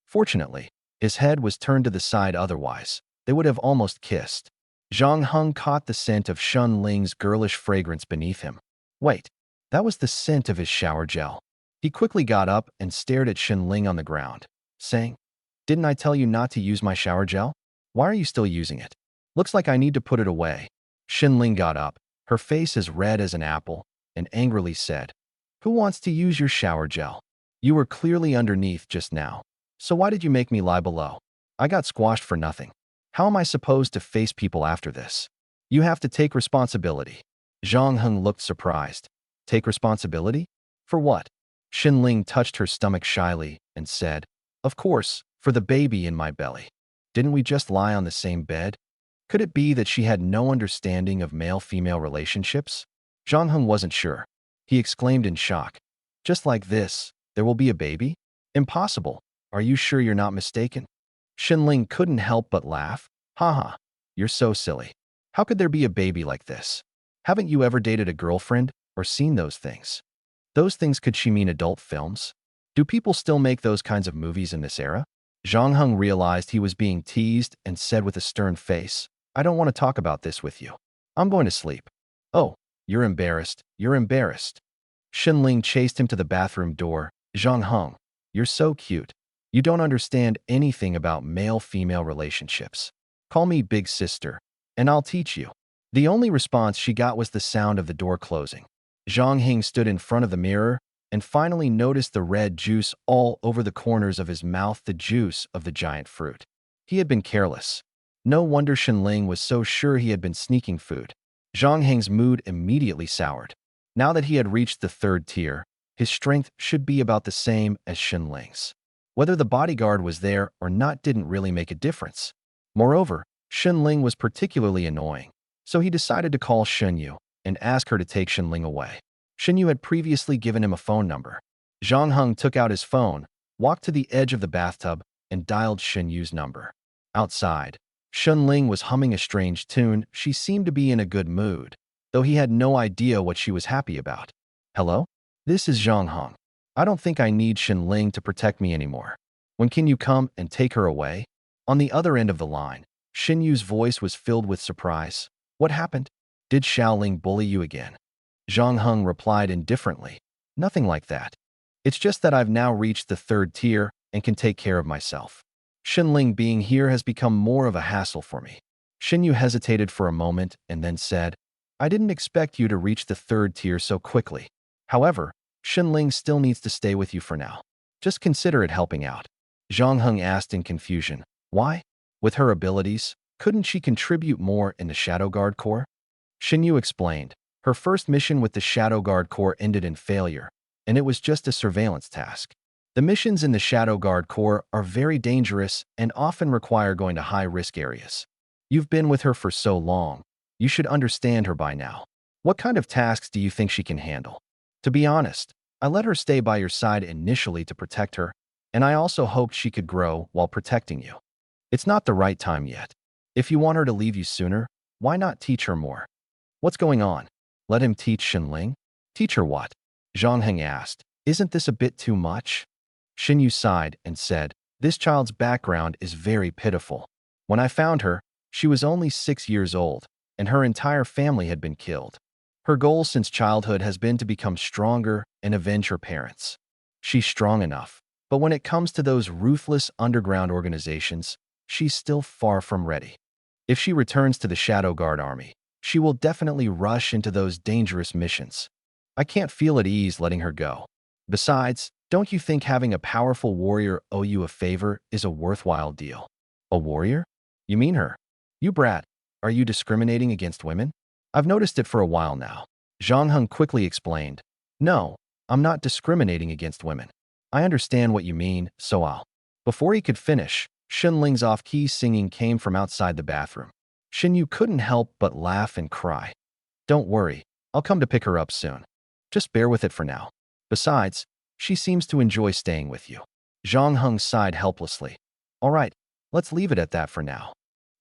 Fortunately, his head was turned to the side, otherwise they would have almost kissed. Zhang Heng caught the scent of Shun Ling's girlish fragrance beneath him. Wait, that was the scent of his shower gel. He quickly got up and stared at Shen Ling on the ground, saying, "Didn't I tell you not to use my shower gel? Why are you still using it? Looks like I need to put it away." Shen Ling got up, her face as red as an apple, and angrily said, "Who wants to use your shower gel? You were clearly underneath just now. So why did you make me lie below? I got squashed for nothing. How am I supposed to face people after this? You have to take responsibility." Zhang Heng looked surprised. Take responsibility? For what? Xin Ling touched her stomach shyly and said, "Of course, for the baby in my belly. Didn't we just lie on the same bed? Could it be that she had no understanding of male-female relationships?" Zhang Heng wasn't sure. He exclaimed in shock, "Just like this, there will be a baby? Impossible. Are you sure you're not mistaken?" Shinling couldn't help but laugh. "Haha, you're so silly. How could there be a baby like this? Haven't you ever dated a girlfriend or seen those things?" Those things, could she mean adult films? Do people still make those kinds of movies in this era? Zhang Heng realized he was being teased and said with a stern face, "I don't want to talk about this with you. I'm going to sleep." "Oh, you're embarrassed. You're embarrassed." Shinling chased him to the bathroom door. "Zhang Heng, you're so cute. You don't understand anything about male-female relationships. Call me big sister, and I'll teach you." The only response she got was the sound of the door closing. Zhang Heng stood in front of the mirror and finally noticed the red juice all over the corners of his mouth, the juice of the giant fruit. He had been careless. No wonder Shenling was so sure he had been sneaking food. Zhang Heng's mood immediately soured. Now that he had reached the third tier, his strength should be about the same as Shenling's. Whether the bodyguard was there or not didn't really make a difference. Moreover, Shenling was particularly annoying, so he decided to call Shenyu and ask her to take Shenling away. Shenyu had previously given him a phone number. Zhang Heng took out his phone, walked to the edge of the bathtub, and dialed Shenyu's number. Outside, Shenling was humming a strange tune. She seemed to be in a good mood, though he had no idea what she was happy about. "Hello? This is Zhang Heng. I don't think I need Shenling to protect me anymore. When can you come and take her away?" On the other end of the line, Shenyu's voice was filled with surprise. "What happened? Did Xiaoling bully you again?" Zhang Heng replied indifferently, "Nothing like that. It's just that I've now reached the third tier and can take care of myself. Shenling being here has become more of a hassle for me." Shenyu hesitated for a moment and then said, "I didn't expect you to reach the third tier so quickly. However, Shenling still needs to stay with you for now. Just consider it helping out." Zhang Heng asked in confusion, "Why? With her abilities, couldn't she contribute more in the Shadow Guard Corps?" Shenyu explained, her first mission with the Shadow Guard Corps ended in failure, and it was just a surveillance task. The missions in the Shadow Guard Corps are very dangerous and often require going to high-risk areas. You've been with her for so long, you should understand her by now. What kind of tasks do you think she can handle? To be honest, I let her stay by your side initially to protect her, and I also hoped she could grow while protecting you. It's not the right time yet. If you want her to leave you sooner, why not teach her more?" "What's going on? Let him teach Shenling?" "Teach her what?" Zhang Heng asked. "Isn't this a bit too much?" Shenyu sighed and said, "This child's background is very pitiful. When I found her, she was only 6 years old, and her entire family had been killed. Her goal since childhood has been to become stronger and avenge her parents. She's strong enough, but when it comes to those ruthless underground organizations, she's still far from ready. If she returns to the Shadow Guard army, she will definitely rush into those dangerous missions. I can't feel at ease letting her go. Besides, don't you think having a powerful warrior owe you a favor is a worthwhile deal?" "A warrior? You mean her? You brat, are you discriminating against women?" "I've noticed it for a while now." Zhang Heng quickly explained, "No, I'm not discriminating against women. I understand what you mean, so I'll." Before he could finish, Shenling's off-key singing came from outside the bathroom. Shenyu couldn't help but laugh and cry. "Don't worry, I'll come to pick her up soon. Just bear with it for now. Besides, she seems to enjoy staying with you." Zhang Heng sighed helplessly. "All right, let's leave it at that for now."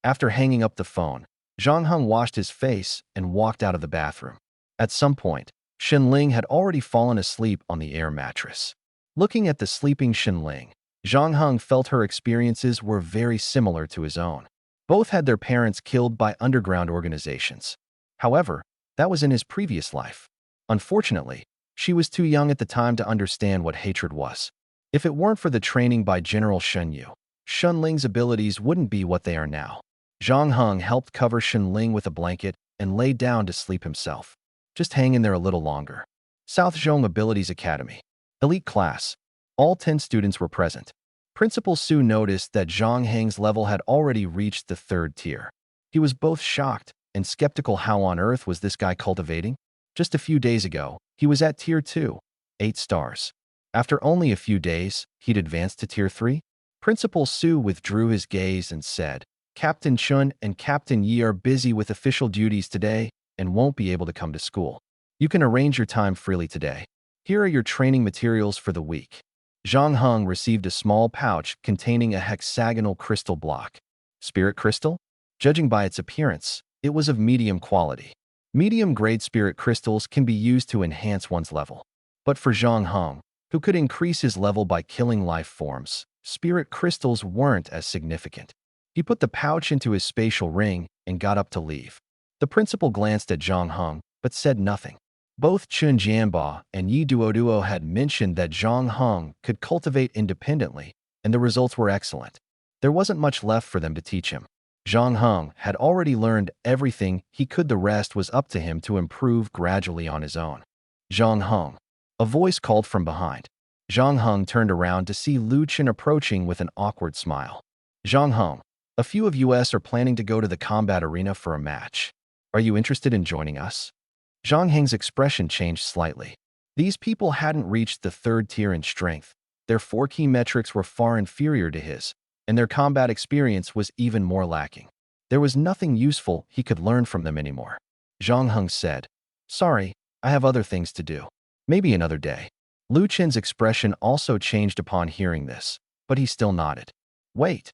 After hanging up the phone, Zhang Heng washed his face and walked out of the bathroom. At some point, Shenling had already fallen asleep on the air mattress. Looking at the sleeping Shenling, Zhang Heng felt her experiences were very similar to his own. Both had their parents killed by underground organizations. However, that was in his previous life. Unfortunately, she was too young at the time to understand what hatred was. If it weren't for the training by General Shen Yu, Shen Ling's abilities wouldn't be what they are now. Zhang Heng helped cover Shen Ling with a blanket and lay down to sleep himself. Just hang in there a little longer. South Zhong Abilities Academy. Elite class. All 10 students were present. Principal Su noticed that Zhang Heng's level had already reached the 3rd tier. He was both shocked and skeptical. How on earth was this guy cultivating? Just a few days ago, he was at Tier 2, 8 stars. After only a few days, he'd advanced to Tier 3? Principal Su withdrew his gaze and said, Captain Chun and Captain Yi are busy with official duties today and won't be able to come to school. You can arrange your time freely today. Here are your training materials for the week. Zhang Heng received a small pouch containing a hexagonal crystal block. Spirit crystal? Judging by its appearance, it was of medium quality. Medium-grade spirit crystals can be used to enhance one's level. But for Zhang Heng, who could increase his level by killing life forms, spirit crystals weren't as significant. He put the pouch into his spatial ring and got up to leave. The principal glanced at Zhang Heng, but said nothing. Both Chun Jianba and Yi Duoduo had mentioned that Zhang Heng could cultivate independently, and the results were excellent. There wasn't much left for them to teach him. Zhang Heng had already learned everything he could. The rest was up to him to improve gradually on his own. Zhang Heng. A voice called from behind. Zhang Heng turned around to see Lu Chen approaching with an awkward smile. Zhang Heng. A few of us are planning to go to the combat arena for a match. Are you interested in joining us? Zhang Heng's expression changed slightly. These people hadn't reached the 3rd tier in strength. Their 4 key metrics were far inferior to his, and their combat experience was even more lacking. There was nothing useful he could learn from them anymore. Zhang Heng said, Sorry, I have other things to do. Maybe another day. Lu Chen's expression also changed upon hearing this, but he still nodded. Wait.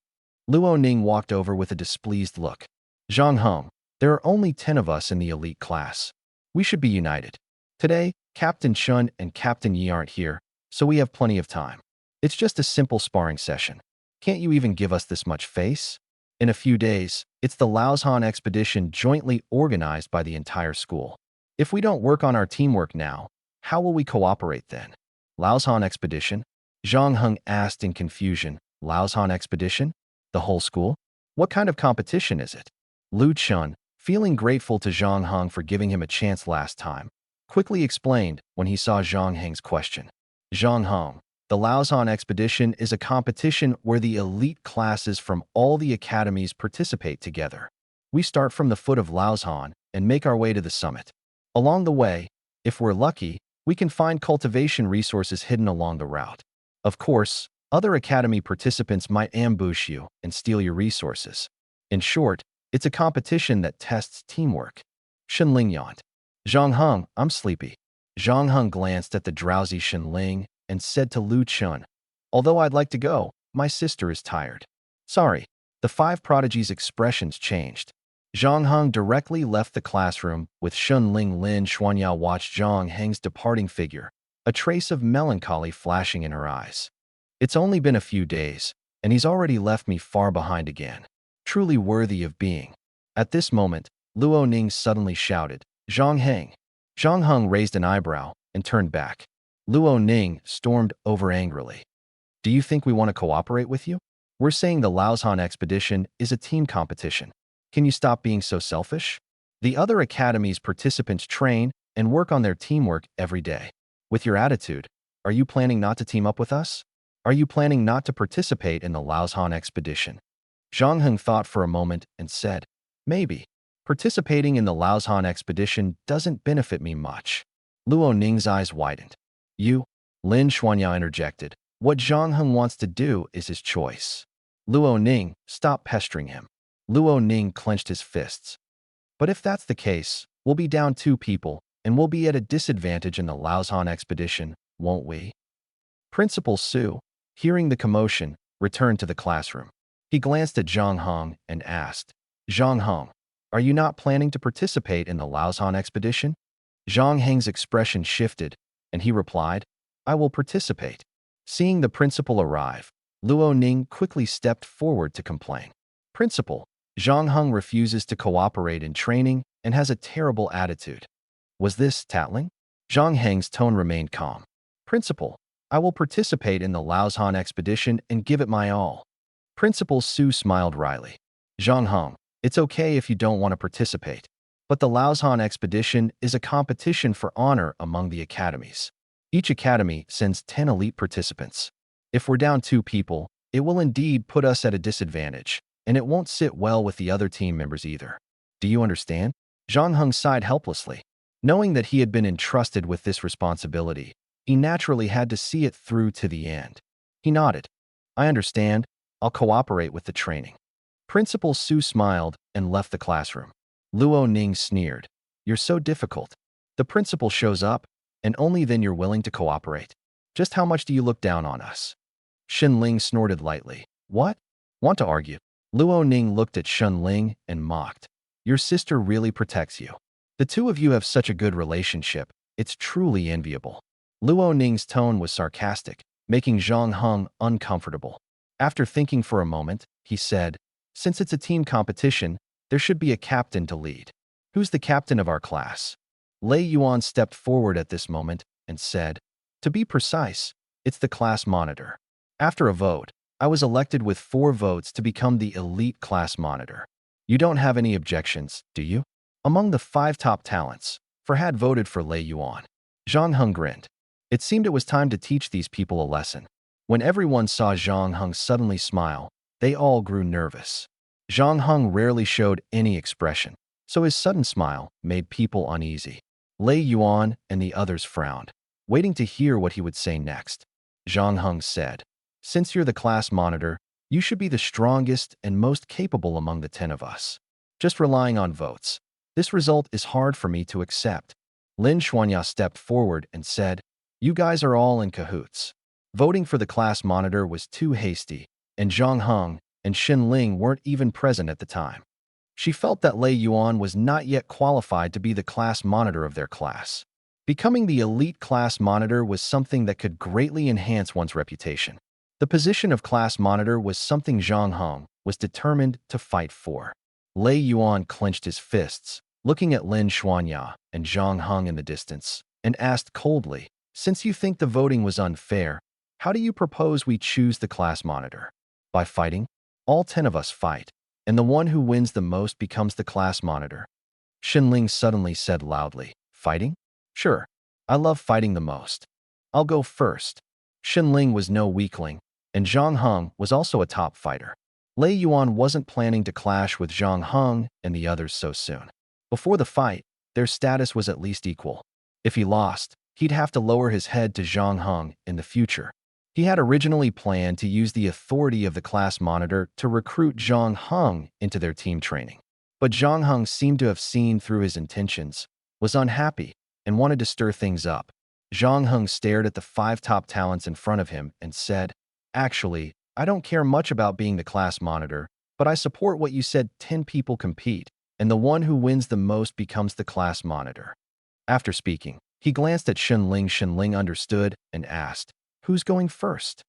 Luo Ning walked over with a displeased look. Zhang Heng, there are only 10 of us in the elite class. We should be united. Today, Captain Chun and Captain Yi aren't here, so we have plenty of time. It's just a simple sparring session. Can't you even give us this much face? In a few days, it's the Laozhan expedition jointly organized by the entire school. If we don't work on our teamwork now, how will we cooperate then? Laozhan expedition? Zhang Heng asked in confusion. Laozhan expedition? The whole school? What kind of competition is it? Lu Chun, feeling grateful to Zhang Heng for giving him a chance last time, quickly explained when he saw Zhang Heng's question. Zhang Heng, the Laozhan expedition is a competition where the elite classes from all the academies participate together. We start from the foot of Laozhan and make our way to the summit. Along the way, if we're lucky, we can find cultivation resources hidden along the route. Of course, other academy participants might ambush you and steal your resources. In short, it's a competition that tests teamwork. Shen Ling yawned. Zhang Heng, I'm sleepy. Zhang Heng glanced at the drowsy Shen Ling and said to Lu Chun, Although I'd like to go, my sister is tired. Sorry. The 5 prodigies' expressions changed. Zhang Heng directly left the classroom with Shen Ling. Lin Xuanyao watched Zhang Heng's departing figure, a trace of melancholy flashing in her eyes. It's only been a few days, and he's already left me far behind again. Truly worthy of being. At this moment, Luo Ning suddenly shouted, Zhang Heng. Zhang Heng raised an eyebrow and turned back. Luo Ning stormed over angrily. Do you think we want to cooperate with you? We're saying the Laozhan expedition is a team competition. Can you stop being so selfish? The other academy's participants train and work on their teamwork every day. With your attitude, are you planning not to team up with us? Are you planning not to participate in the Laozhan expedition? Zhang Heng thought for a moment and said, Maybe. Participating in the Laozhan expedition doesn't benefit me much. Luo Ning's eyes widened. You? Lin Xuanyao interjected. What Zhang Heng wants to do is his choice. Luo Ning, stop pestering him. Luo Ning clenched his fists. But if that's the case, we'll be down 2 people, and we'll be at a disadvantage in the Laozhan expedition, won't we? Principal Su, hearing the commotion, returned to the classroom. He glanced at Zhang Heng and asked, Zhang Heng, are you not planning to participate in the Laozhan expedition? Zhang Heng's expression shifted, and he replied, I will participate. Seeing the principal arrive, Luo Ning quickly stepped forward to complain. Principal, Zhang Heng refuses to cooperate in training and has a terrible attitude. Was this tattling? Zhang Heng's tone remained calm. Principal, I will participate in the Laozhan expedition and give it my all. Principal Su smiled wryly. Zhang Heng, it's okay if you don't want to participate, but the Laozhan expedition is a competition for honor among the academies. Each academy sends 10 elite participants. If we're down 2 people, it will indeed put us at a disadvantage, and it won't sit well with the other team members either. Do you understand? Zhang Heng sighed helplessly. Knowing that he had been entrusted with this responsibility, he naturally had to see it through to the end. He nodded. I understand. I'll cooperate with the training. Principal Su smiled and left the classroom. Luo Ning sneered. You're so difficult. The principal shows up, and only then you're willing to cooperate. Just how much do you look down on us? Shen Ling snorted lightly. What? Want to argue? Luo Ning looked at Shen Ling and mocked. Your sister really protects you. The two of you have such a good relationship. It's truly enviable. Luo Ning's tone was sarcastic, making Zhang Heng uncomfortable. After thinking for a moment, he said, since it's a team competition, there should be a captain to lead. Who's the captain of our class? Lei Yuan stepped forward at this moment and said, to be precise, it's the class monitor. After a vote, I was elected with 4 votes to become the elite class monitor. You don't have any objections, do you? Among the 5 top talents, Farhad voted for Lei Yuan. Zhang Heng grinned. It seemed it was time to teach these people a lesson. When everyone saw Zhang Heng suddenly smile, they all grew nervous. Zhang Heng rarely showed any expression, so his sudden smile made people uneasy. Lei Yuan and the others frowned, waiting to hear what he would say next. Zhang Heng said, since you're the class monitor, you should be the strongest and most capable among the 10 of us. Just relying on votes. This result is hard for me to accept. Lin Xuanya stepped forward and said, you guys are all in cahoots. Voting for the class monitor was too hasty, and Zhang Heng and Xin Ling weren't even present at the time. She felt that Lei Yuan was not yet qualified to be the class monitor of their class. Becoming the elite class monitor was something that could greatly enhance one's reputation. The position of class monitor was something Zhang Heng was determined to fight for. Lei Yuan clenched his fists, looking at Lin Xuanya and Zhang Heng in the distance, and asked coldly, since you think the voting was unfair, how do you propose we choose the class monitor? By fighting? All 10 of us fight, and the one who wins the most becomes the class monitor. Xinling suddenly said loudly, fighting? Sure, I love fighting the most. I'll go first. Xinling was no weakling, and Zhang Heng was also a top fighter. Lei Yuan wasn't planning to clash with Zhang Heng and the others so soon. Before the fight, their status was at least equal. If he lost, he'd have to lower his head to Zhang Heng in the future. He had originally planned to use the authority of the class monitor to recruit Zhang Heng into their team training. But Zhang Heng seemed to have seen through his intentions, was unhappy, and wanted to stir things up. Zhang Heng stared at the 5 top talents in front of him and said, actually, I don't care much about being the class monitor, but I support what you said 10 people compete, and the one who wins the most becomes the class monitor. After speaking, he glanced at Xinling. Xinling understood and asked, who's going first?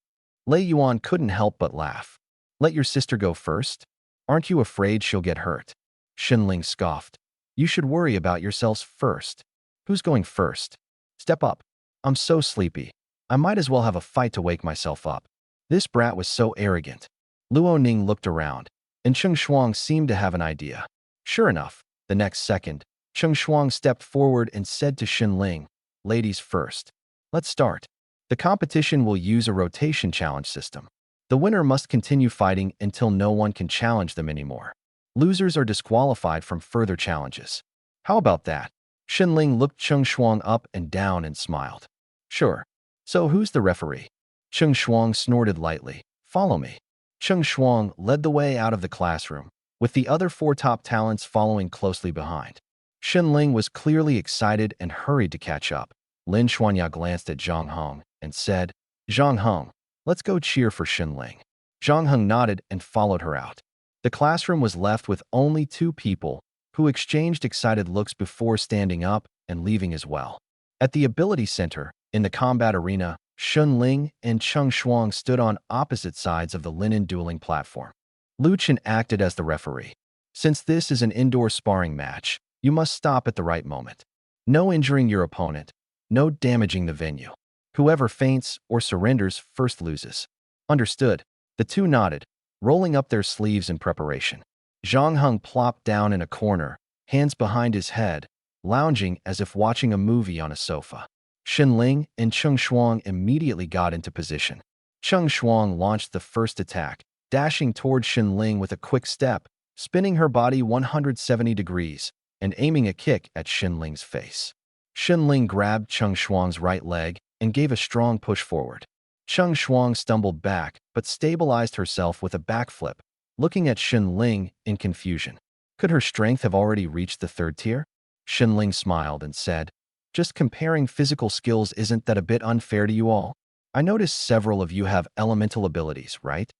Lei Yuan couldn't help but laugh. Let your sister go first? Aren't you afraid she'll get hurt? Xinling scoffed. You should worry about yourselves first. Who's going first? Step up. I'm so sleepy. I might as well have a fight to wake myself up. This brat was so arrogant. Luo Ning looked around, and Cheng Shuang seemed to have an idea. Sure enough, the next second, Cheng Shuang stepped forward and said to Xinling, ladies first. Let's start. The competition will use a rotation challenge system. The winner must continue fighting until no one can challenge them anymore. Losers are disqualified from further challenges. How about that? Xinling looked Cheng Shuang up and down and smiled. Sure. So who's the referee? Cheng Shuang snorted lightly. Follow me. Cheng Shuang led the way out of the classroom, with the other 4 top talents following closely behind. Xinling was clearly excited and hurried to catch up. Lin Xuanya glanced at Zhang Heng and said, Zhang Heng, let's go cheer for Xinling. Zhang Heng nodded and followed her out. The classroom was left with only 2 people, who exchanged excited looks before standing up and leaving as well. At the Ability Center, in the combat arena, Xinling and Cheng Shuang stood on opposite sides of the linen dueling platform. Lu Chen acted as the referee. Since this is an indoor sparring match, you must stop at the right moment. No injuring your opponent, no damaging the venue. Whoever faints or surrenders first loses. Understood. The two nodded, rolling up their sleeves in preparation. Zhang Heng plopped down in a corner, hands behind his head, lounging as if watching a movie on a sofa. Xin Ling and Cheng Shuang immediately got into position. Cheng Shuang launched the first attack, dashing toward Xin Ling with a quick step, spinning her body 170 degrees, and aiming a kick at Xin Ling's face. Xin Ling grabbed Cheng Shuang's right leg and gave a strong push forward. Cheng Shuang stumbled back but stabilized herself with a backflip, looking at Xin Ling in confusion. Could her strength have already reached the third tier? Xin Ling smiled and said, "Just comparing physical skills, isn't that a bit unfair to you all? I notice several of you have elemental abilities, right?"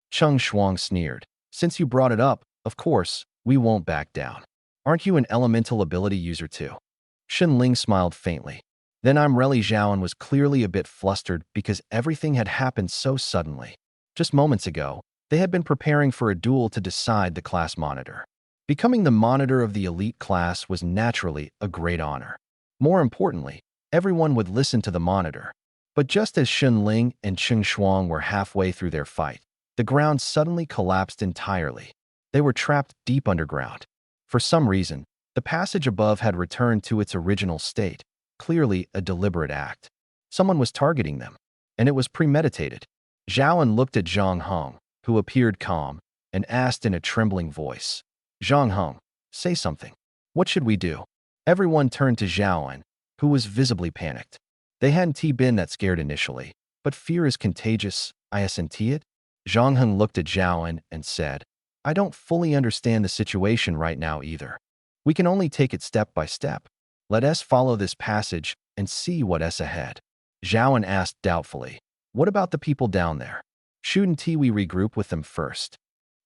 Cheng Shuang sneered. "Since you brought it up, of course, we won't back down. Aren't you an elemental ability user too?" Xin Ling smiled faintly. Then Imreli Zhao and was clearly a bit flustered because everything had happened so suddenly. Just moments ago, they had been preparing for a duel to decide the class monitor. Becoming the monitor of the elite class was naturally a great honor. More importantly, everyone would listen to the monitor. But just as Xin Ling and Cheng Shuang were halfway through their fight, the ground suddenly collapsed entirely. They were trapped deep underground. For some reason, the passage above had returned to its original state, clearly a deliberate act. Someone was targeting them, and it was premeditated. Zhaoan looked at Zhang Heng, who appeared calm, and asked in a trembling voice, "Zhang Heng, say something. What should we do?" Everyone turned to Zhaoan, who was visibly panicked. They hadn't been that scared initially, but fear is contagious, isn't it? Zhang Heng looked at Zhaoan and said, "I don't fully understand the situation right now either. We can only take it step by step. Let us follow this passage and see what's ahead." Zhaoan asked doubtfully, "What about the people down there? Shouldn't we regroup with them first?"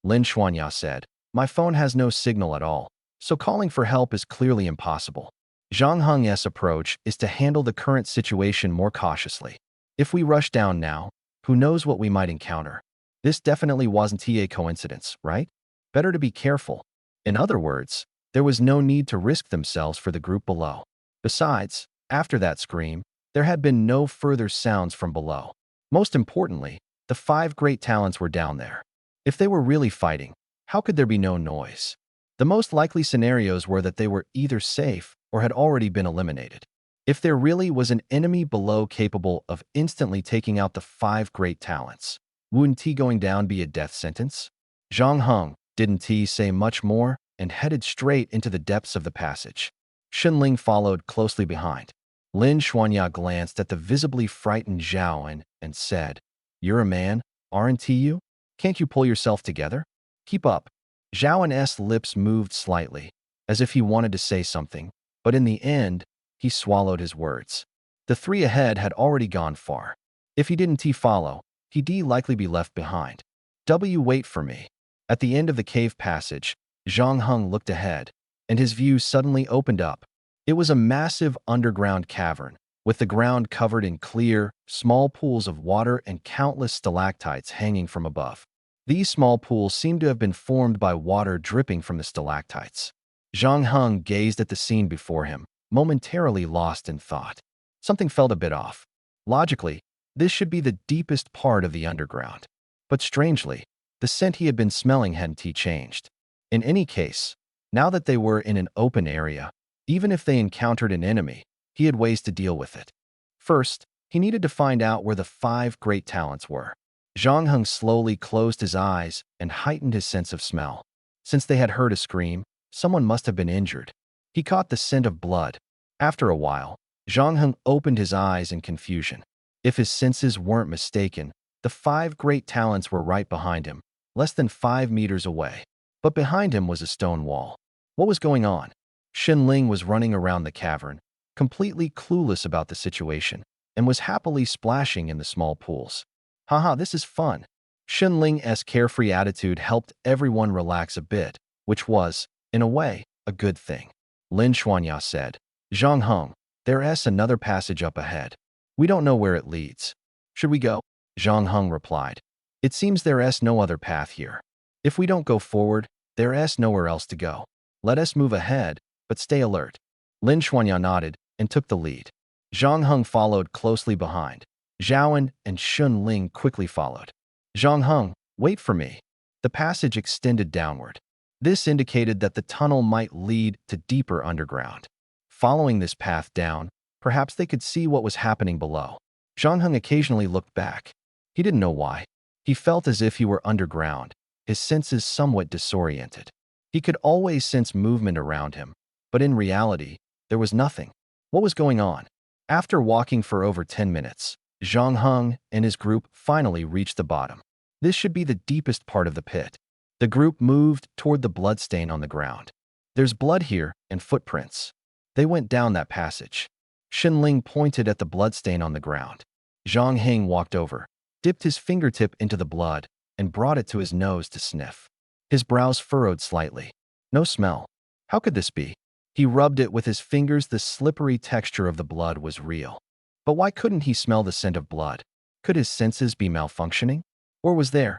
Lin Xuanya said, "My phone has no signal at all, so calling for help is clearly impossible. Zhang Heng's approach is to handle the current situation more cautiously. If we rush down now, who knows what we might encounter? This definitely wasn't a coincidence, right? Better to be careful." In other words, there was no need to risk themselves for the group below. Besides, after that scream, there had been no further sounds from below. Most importantly, the 5 great talents were down there. If they were really fighting, how could there be no noise? The most likely scenarios were that they were either safe or had already been eliminated. If there really was an enemy below capable of instantly taking out the 5 great talents, wouldn't he going down be a death sentence? Zhang Heng didn't say much more and headed straight into the depths of the passage. Xin Ling followed closely behind. Lin Xuanya glanced at the visibly frightened Zhaoan and said, "You're a man, aren't you? Can't you pull yourself together? Keep up." Zhaoan's lips moved slightly, as if he wanted to say something, but in the end, he swallowed his words. The 3 ahead had already gone far. If he didn't follow, he'd likely be left behind. Wait for me. At the end of the cave passage, Zhang Heng looked ahead, and his view suddenly opened up. It was a massive underground cavern, with the ground covered in clear, small pools of water and countless stalactites hanging from above. These small pools seemed to have been formed by water dripping from the stalactites. Zhang Heng gazed at the scene before him, momentarily lost in thought. Something felt a bit off. Logically, this should be the deepest part of the underground. But strangely, the scent he had been smelling hadn't changed. In any case, now that they were in an open area, even if they encountered an enemy, he had ways to deal with it. First, he needed to find out where the 5 great talents were. Zhang Heng slowly closed his eyes and heightened his sense of smell. Since they had heard a scream, someone must have been injured. He caught the scent of blood. After a while, Zhang Heng opened his eyes in confusion. If his senses weren't mistaken, the 5 great talents were right behind him, less than 5 meters away. But behind him was a stone wall. What was going on? Xin Ling was running around the cavern, completely clueless about the situation, and was happily splashing in the small pools. "Haha, this is fun." Xin Ling's carefree attitude helped everyone relax a bit, which was, in a way, a good thing. Lin Xuanya said, "Zhang Heng, there's another passage up ahead. We don't know where it leads. Should we go?" Zhang Heng replied, "It seems there's no other path here. If we don't go forward, There's nowhere else to go. Let us move ahead, but stay alert. Lin Xuanya nodded and took the lead. Zhang Heng followed closely behind. Zhaoan and Shun Ling quickly followed. Zhang Heng, wait for me. The passage extended downward. This indicated that the tunnel might lead to deeper underground. Following this path down, perhaps they could see what was happening below. Zhang Heng occasionally looked back. He didn't know why. He felt as if he were underground, his senses somewhat disoriented. He could always sense movement around him, but in reality, there was nothing. What was going on? After walking for over 10 minutes, Zhang Heng and his group finally reached the bottom. This should be the deepest part of the pit. The group moved toward the bloodstain on the ground. There's blood here and footprints. They went down that passage. Shinling pointed at the bloodstain on the ground. Zhang Heng walked over, dipped his fingertip into the blood, and brought it to his nose to sniff. His brows furrowed slightly. No smell. How could this be? He rubbed it with his fingers. The slippery texture of the blood was real. But why couldn't he smell the scent of blood? Could his senses be malfunctioning? Or was there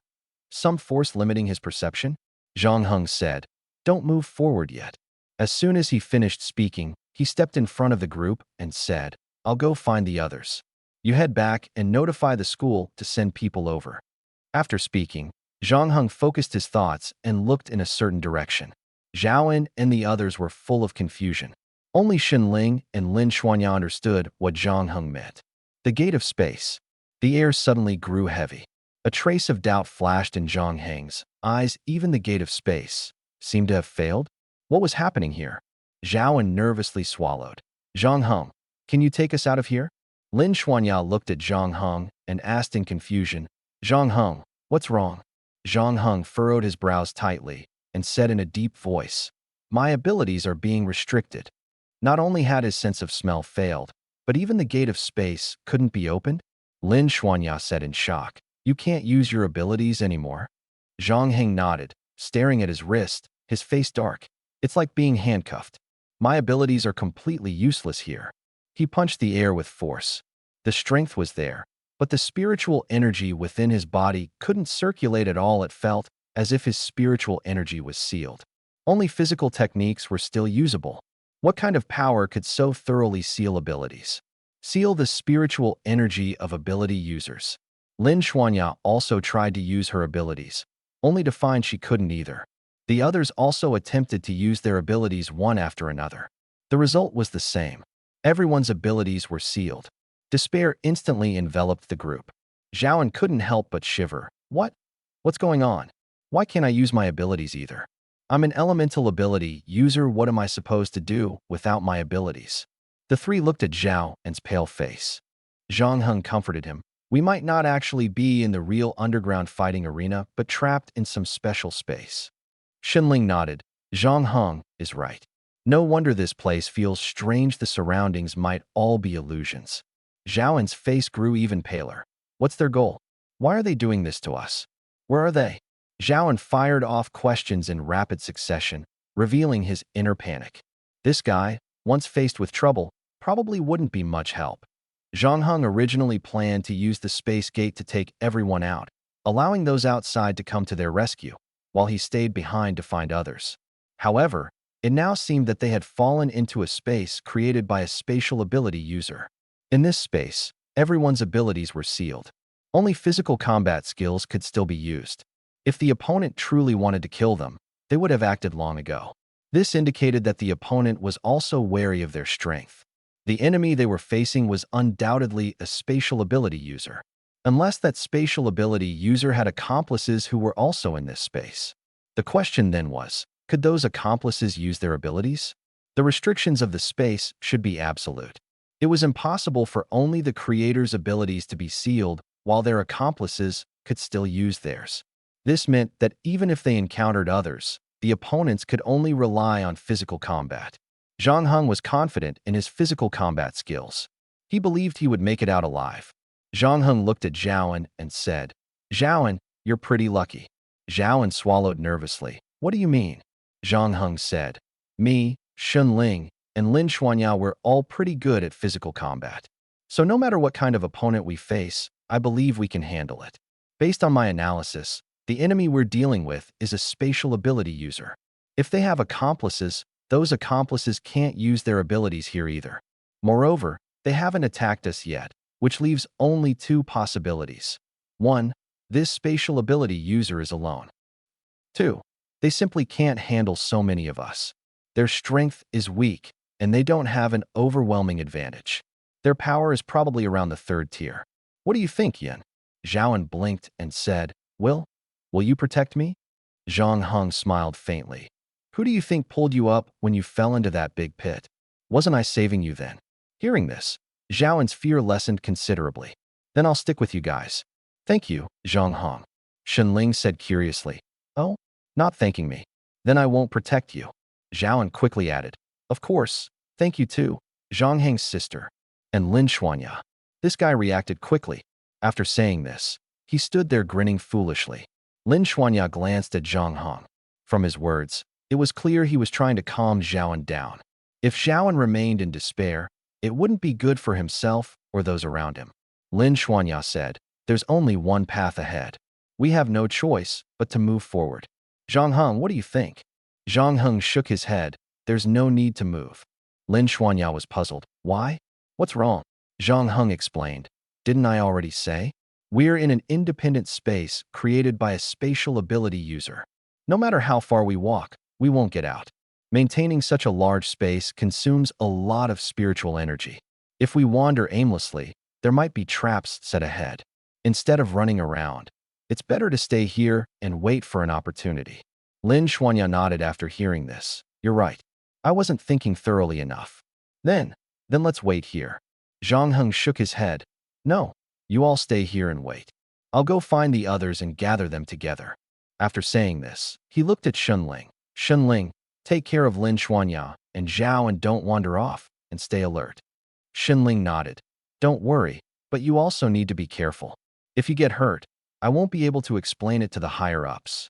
some force limiting his perception? Zhang Heng said, "Don't move forward yet." As soon as he finished speaking, he stepped in front of the group and said, "I'll go find the others. You head back and notify the school to send people over." After speaking, Zhang Heng focused his thoughts and looked in a certain direction. Zhaoan and the others were full of confusion. Only Xin Ling and Lin Xuanya understood what Zhang Heng meant. The gate of space. The air suddenly grew heavy. A trace of doubt flashed in Zhang Heng's eyes. Even the gate of space seemed to have failed. What was happening here? Zhaoan nervously swallowed. "Zhang Heng, can you take us out of here?" Lin Xuanya looked at Zhang Heng and asked in confusion, "Zhang Heng, what's wrong?" Zhang Heng furrowed his brows tightly and said in a deep voice, "My abilities are being restricted." Not only had his sense of smell failed, but even the gate of space couldn't be opened. Lin Xuanya said in shock, "You can't use your abilities anymore?" Zhang Heng nodded, staring at his wrist, his face dark. "It's like being handcuffed. My abilities are completely useless here." He punched the air with force. The strength was there, but the spiritual energy within his body couldn't circulate at all. It felt as if his spiritual energy was sealed. Only physical techniques were still usable. What kind of power could so thoroughly seal abilities? Seal the spiritual energy of ability users. Lin Xuanya also tried to use her abilities, only to find she couldn't either. The others also attempted to use their abilities one after another. The result was the same. Everyone's abilities were sealed. Despair instantly enveloped the group. Zhaoan couldn't help but shiver. What's going on? Why can't I use my abilities either? I'm an elemental ability user. What am I supposed to do without my abilities? The three looked at Zhaoan's pale face. Zhang Heng comforted him. "We might not actually be in the real underground fighting arena, but trapped in some special space." Shinling nodded. Zhang Heng is right. No wonder this place feels strange. The surroundings might all be illusions. Zhaoan's face grew even paler. What's their goal? Why are they doing this to us? Where are they? Zhaoan fired off questions in rapid succession, revealing his inner panic. This guy, once faced with trouble, probably wouldn't be much help. Zhang Heng originally planned to use the space gate to take everyone out, allowing those outside to come to their rescue, while he stayed behind to find others. However, it now seemed that they had fallen into a space created by a spatial ability user. In this space, everyone's abilities were sealed. Only physical combat skills could still be used. If the opponent truly wanted to kill them, they would have acted long ago. This indicated that the opponent was also wary of their strength. The enemy they were facing was undoubtedly a spatial ability user, unless that spatial ability user had accomplices who were also in this space. The question then was, could those accomplices use their abilities? The restrictions of the space should be absolute. It was impossible for only the creator's abilities to be sealed, while their accomplices could still use theirs. This meant that even if they encountered others, the opponents could only rely on physical combat. Zhang Heng was confident in his physical combat skills. He believed he would make it out alive. Zhang Heng looked at Zhaoan and said, "Zhaoan, you're pretty lucky." Zhaoan swallowed nervously. "What do you mean?" Zhang Heng said, "Me, Shun Ling, and Lin Xuanya were all pretty good at physical combat. So no matter what kind of opponent we face, I believe we can handle it. Based on my analysis, The enemy we're dealing with is a spatial ability user. If they have accomplices, those accomplices can't use their abilities here either. Moreover, they haven't attacked us yet, which leaves only two possibilities. 1. This spatial ability user is alone. 2. They simply can't handle so many of us. Their strength is weak, and they don't have an overwhelming advantage. Their power is probably around the third tier. What do you think, Yin? Zhaoan blinked and said, Will you protect me? Zhang Heng smiled faintly. Who do you think pulled you up when you fell into that big pit? Wasn't I saving you then? Hearing this, Zhaoan's fear lessened considerably. Then I'll stick with you guys. Thank you, Zhang Heng. Shenling said curiously. Oh, not thanking me. Then I won't protect you. Zhaoan quickly added. Of course, thank you too, Zhang Heng's sister. And Lin Xuanya. This guy reacted quickly. After saying this, he stood there grinning foolishly. Lin Xuanya glanced at Zhang Heng. From his words, it was clear he was trying to calm Zhaoan down. If Zhaoan remained in despair, it wouldn't be good for himself or those around him. Lin Xuanya said, There's only one path ahead. We have no choice but to move forward. Zhang Heng, what do you think? Zhang Heng shook his head. There's no need to move. Lin Xuanya was puzzled. Why? What's wrong? Zhang Heng explained. Didn't I already say? We're in an independent space created by a spatial ability user. No matter how far we walk, we won't get out. Maintaining such a large space consumes a lot of spiritual energy. If we wander aimlessly, there might be traps set ahead. Instead of running around, it's better to stay here and wait for an opportunity. Lin Xuanya nodded after hearing this. You're right. I wasn't thinking thoroughly enough. Then let's wait here. Zhang Heng shook his head. No, you all stay here and wait. I'll go find the others and gather them together. After saying this, he looked at Shenling. Shenling, take care of Lin Xuanya and Zhao and don't wander off, and stay alert. Shenling nodded. Don't worry, but you also need to be careful. If you get hurt, I won't be able to explain it to the higher-ups.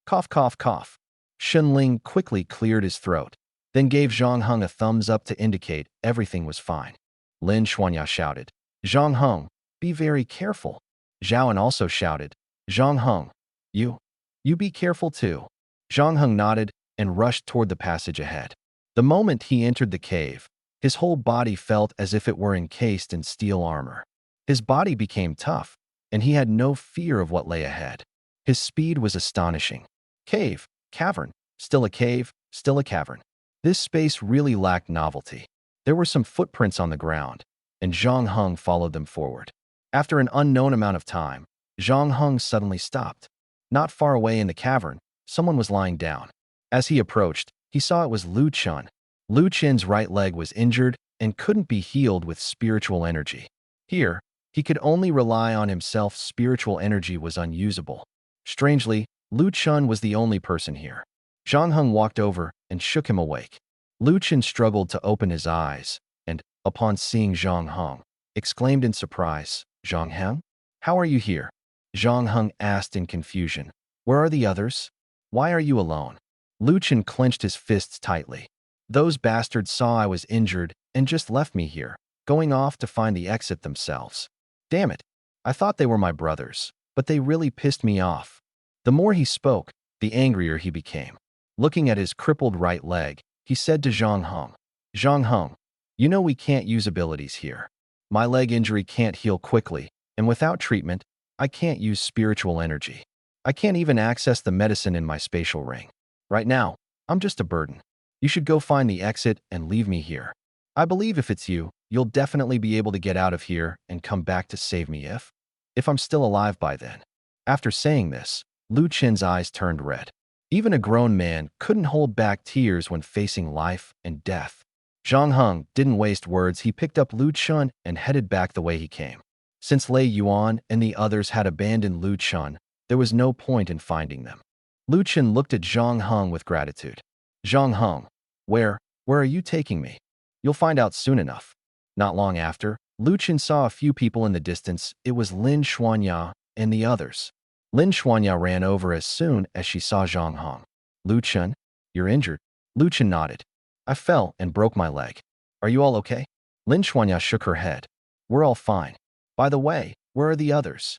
Cough, cough, cough. Shenling quickly cleared his throat, then gave Zhang Heng a thumbs up to indicate everything was fine. Lin Xuanya shouted, Zhang Heng, be very careful. Zhaoan also shouted, Zhang Heng, you be careful too. Zhang Heng nodded and rushed toward the passage ahead. The moment he entered the cave, his whole body felt as if it were encased in steel armor. His body became tough, and he had no fear of what lay ahead. His speed was astonishing. Cave, cavern, still a cave, still a cavern. This space really lacked novelty. There were some footprints on the ground, and Zhang Heng followed them forward. After an unknown amount of time, Zhang Heng suddenly stopped. Not far away in the cavern, someone was lying down. As he approached, he saw it was Lu Chun. Lu Chin's right leg was injured and couldn't be healed with spiritual energy. Here, he could only rely on himself. Spiritual energy was unusable. Strangely, Lu Chun was the only person here. Zhang Heng walked over and shook him awake. Lu Chun struggled to open his eyes and, upon seeing Zhang Heng, exclaimed in surprise, Zhang Heng? How are you here? Zhang Heng asked in confusion. Where are the others? Why are you alone? Lu Chun clenched his fists tightly. Those bastards saw I was injured and just left me here, going off to find the exit themselves. Damn it. I thought they were my brothers, but they really pissed me off. The more he spoke, the angrier he became. Looking at his crippled right leg, he said to Zhang Heng, you know we can't use abilities here. My leg injury can't heal quickly, and without treatment, I can't use spiritual energy. I can't even access the medicine in my spatial ring. Right now, I'm just a burden. You should go find the exit and leave me here. I believe if it's you, you'll definitely be able to get out of here and come back to save me if I'm still alive by then. After saying this, Lu Chin's eyes turned red. Even a grown man couldn't hold back tears when facing life and death. Zhang Heng didn't waste words. He picked up Lu Chun and headed back the way he came. Since Lei Yuan and the others had abandoned Lu Chun, there was no point in finding them. Lu Chun looked at Zhang Heng with gratitude. Zhang Heng, where are you taking me? You'll find out soon enough. Not long after, Lu Chun saw a few people in the distance. It was Lin Xuanya and the others. Lin Xuanya ran over as soon as she saw Zhang Heng. Lu Chun, you're injured? Lu Chun nodded. I fell and broke my leg. Are you all okay? Lin Xuanya shook her head. We're all fine. By the way, where are the others?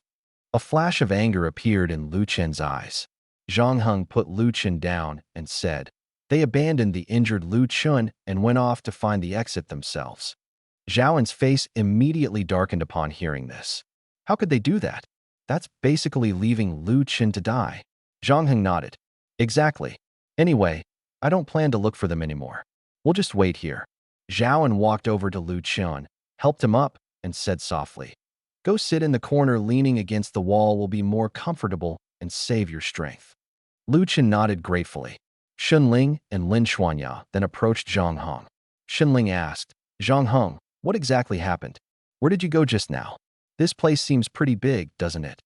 A flash of anger appeared in Lu Chen's eyes. Zhang Heng put Lu Chen down and said, "They abandoned the injured Lu Chen and went off to find the exit themselves." Zhao face immediately darkened upon hearing this. How could they do that? That's basically leaving Lu Chen to die. Zhang Heng nodded. Exactly. Anyway, I don't plan to look for them anymore. We'll just wait here. Zhao walked over to Lu Chen, helped him up, and said softly, "Go sit in the corner leaning against the wall will be more comfortable and save your strength." Lu Chen nodded gratefully. Shunling and Lin Xuanya then approached Zhang Heng. Shunling asked, "Zhang Heng, what exactly happened? Where did you go just now? This place seems pretty big, doesn't it?"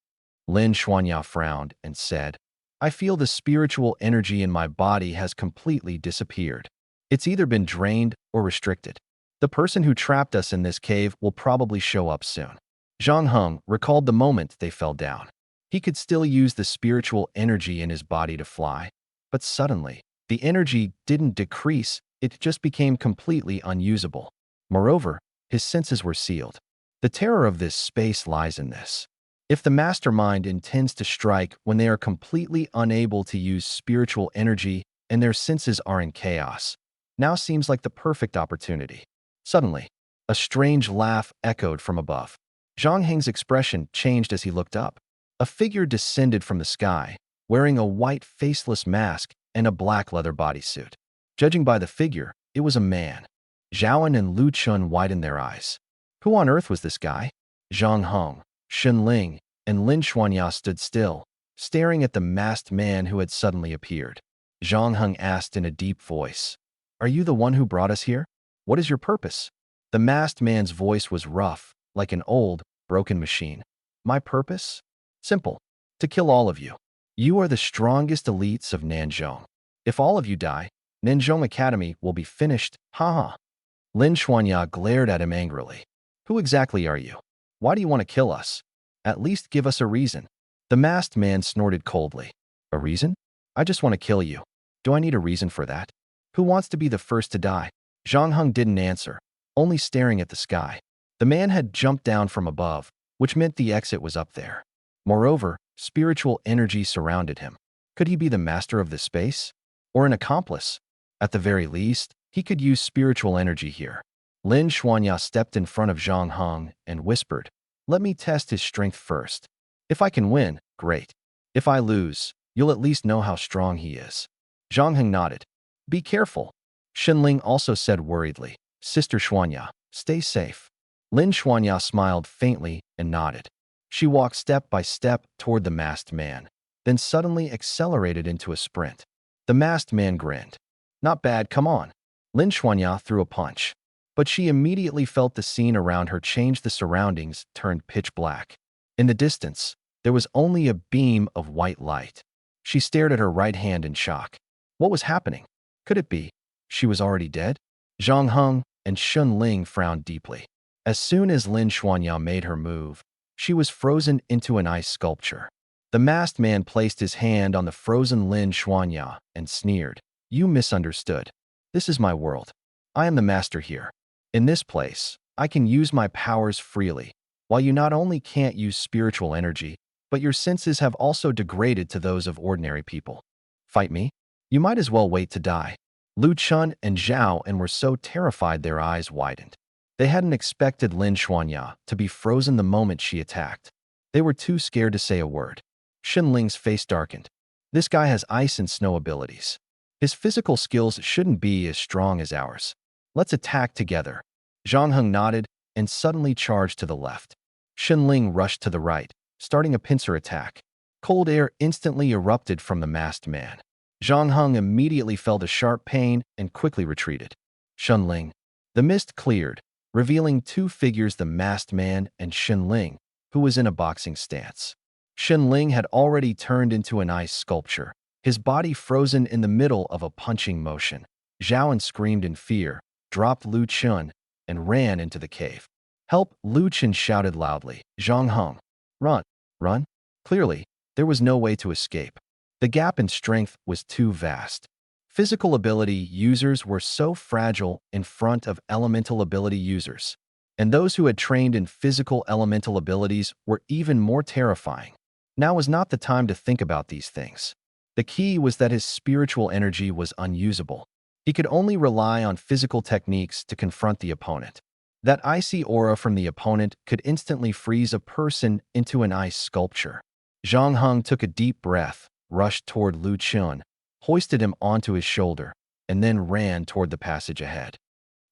Lin Xuanya frowned and said, "I feel the spiritual energy in my body has completely disappeared. It's either been drained or restricted. The person who trapped us in this cave will probably show up soon." Zhang Heng recalled the moment they fell down. He could still use the spiritual energy in his body to fly, but suddenly, the energy didn't decrease, it just became completely unusable. Moreover, his senses were sealed. The terror of this space lies in this. If the mastermind intends to strike when they are completely unable to use spiritual energy and their senses are in chaos, now seems like the perfect opportunity. Suddenly, a strange laugh echoed from above. Zhang Heng's expression changed as he looked up. A figure descended from the sky, wearing a white faceless mask and a black leather bodysuit. Judging by the figure, it was a man. Zhao and Lu Chun widened their eyes. Who on earth was this guy? Zhang Heng, Shunling, and Lin Xuanya stood still, staring at the masked man who had suddenly appeared. Zhang Heng asked in a deep voice, "Are you the one who brought us here? What is your purpose?" The masked man's voice was rough, like an old, broken machine. "My purpose? Simple. To kill all of you. You are the strongest elites of Nanzhong. If all of you die, Nanzhong Academy will be finished, haha." Lin Xuanya glared at him angrily. "Who exactly are you? Why do you want to kill us? At least give us a reason." The masked man snorted coldly. "A reason? I just want to kill you. Do I need a reason for that? Who wants to be the first to die?" Zhang Heng didn't answer, only staring at the sky. The man had jumped down from above, which meant the exit was up there. Moreover, spiritual energy surrounded him. Could he be the master of the space? Or an accomplice? At the very least, he could use spiritual energy here. Lin Xuanya stepped in front of Zhang Heng and whispered, "Let me test his strength first. If I can win, great. If I lose, you'll at least know how strong he is." Zhang Heng nodded. "Be careful." Shunling also said worriedly, "Sister Xuanya, stay safe." Lin Xuanya smiled faintly and nodded. She walked step by step toward the masked man, then suddenly accelerated into a sprint. The masked man grinned. "Not bad, come on." Lin Xuanya threw a punch, but she immediately felt the scene around her change. The surroundings turned pitch black. In the distance, there was only a beam of white light. She stared at her right hand in shock. What was happening? Could it be she was already dead? Zhang Heng and Shun Ling frowned deeply. As soon as Lin Xuanya made her move, she was frozen into an ice sculpture. The masked man placed his hand on the frozen Lin Xuanya and sneered, "You misunderstood. This is my world. I am the master here. In this place, I can use my powers freely, while you not only can't use spiritual energy, but your senses have also degraded to those of ordinary people. Fight me? You might as well wait to die." Lu Chun and Zhao were so terrified their eyes widened. They hadn't expected Lin Xuanya to be frozen the moment she attacked. They were too scared to say a word. Shinling's face darkened. This guy has ice and snow abilities. His physical skills shouldn't be as strong as ours. Let's attack together. Zhang Heng nodded and suddenly charged to the left. Shinling rushed to the right, starting a pincer attack. Cold air instantly erupted from the masked man. Zhang Heng immediately felt a sharp pain and quickly retreated. Shunling. The mist cleared, revealing two figures, the masked man and Shinling, who was in a boxing stance. Shinling had already turned into an ice sculpture, his body frozen in the middle of a punching motion. Zhao screamed in fear, dropped Lu Chun, and ran into the cave. "Help!" Lu Chun shouted loudly. Zhang Heng. "Run! Run!" Clearly, there was no way to escape. The gap in strength was too vast. Physical ability users were so fragile in front of elemental ability users. And those who had trained in physical elemental abilities were even more terrifying. Now was not the time to think about these things. The key was that his spiritual energy was unusable. He could only rely on physical techniques to confront the opponent. That icy aura from the opponent could instantly freeze a person into an ice sculpture. Zhang Heng took a deep breath, rushed toward Lu Chun, hoisted him onto his shoulder, and then ran toward the passage ahead.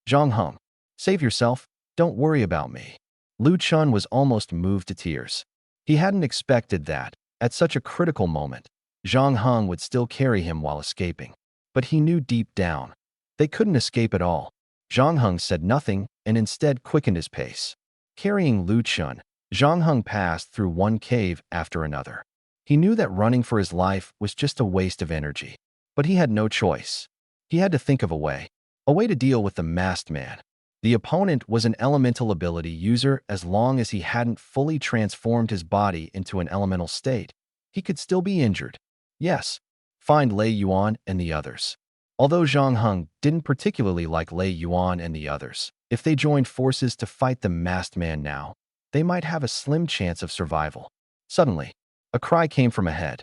Zhang Heng, save yourself, don't worry about me. Lu Chun was almost moved to tears. He hadn't expected that, at such a critical moment, Zhang Heng would still carry him while escaping. But he knew deep down, they couldn't escape at all. Zhang Heng said nothing and instead quickened his pace. Carrying Lu Chun, Zhang Heng passed through one cave after another. He knew that running for his life was just a waste of energy. But he had no choice. He had to think of a way to deal with the masked man. The opponent was an elemental ability user. As long as he hadn't fully transformed his body into an elemental state, he could still be injured. Yes, find Lei Yuan and the others. Although Zhang Heng didn't particularly like Lei Yuan and the others, if they joined forces to fight the masked man now, they might have a slim chance of survival. Suddenly, a cry came from ahead.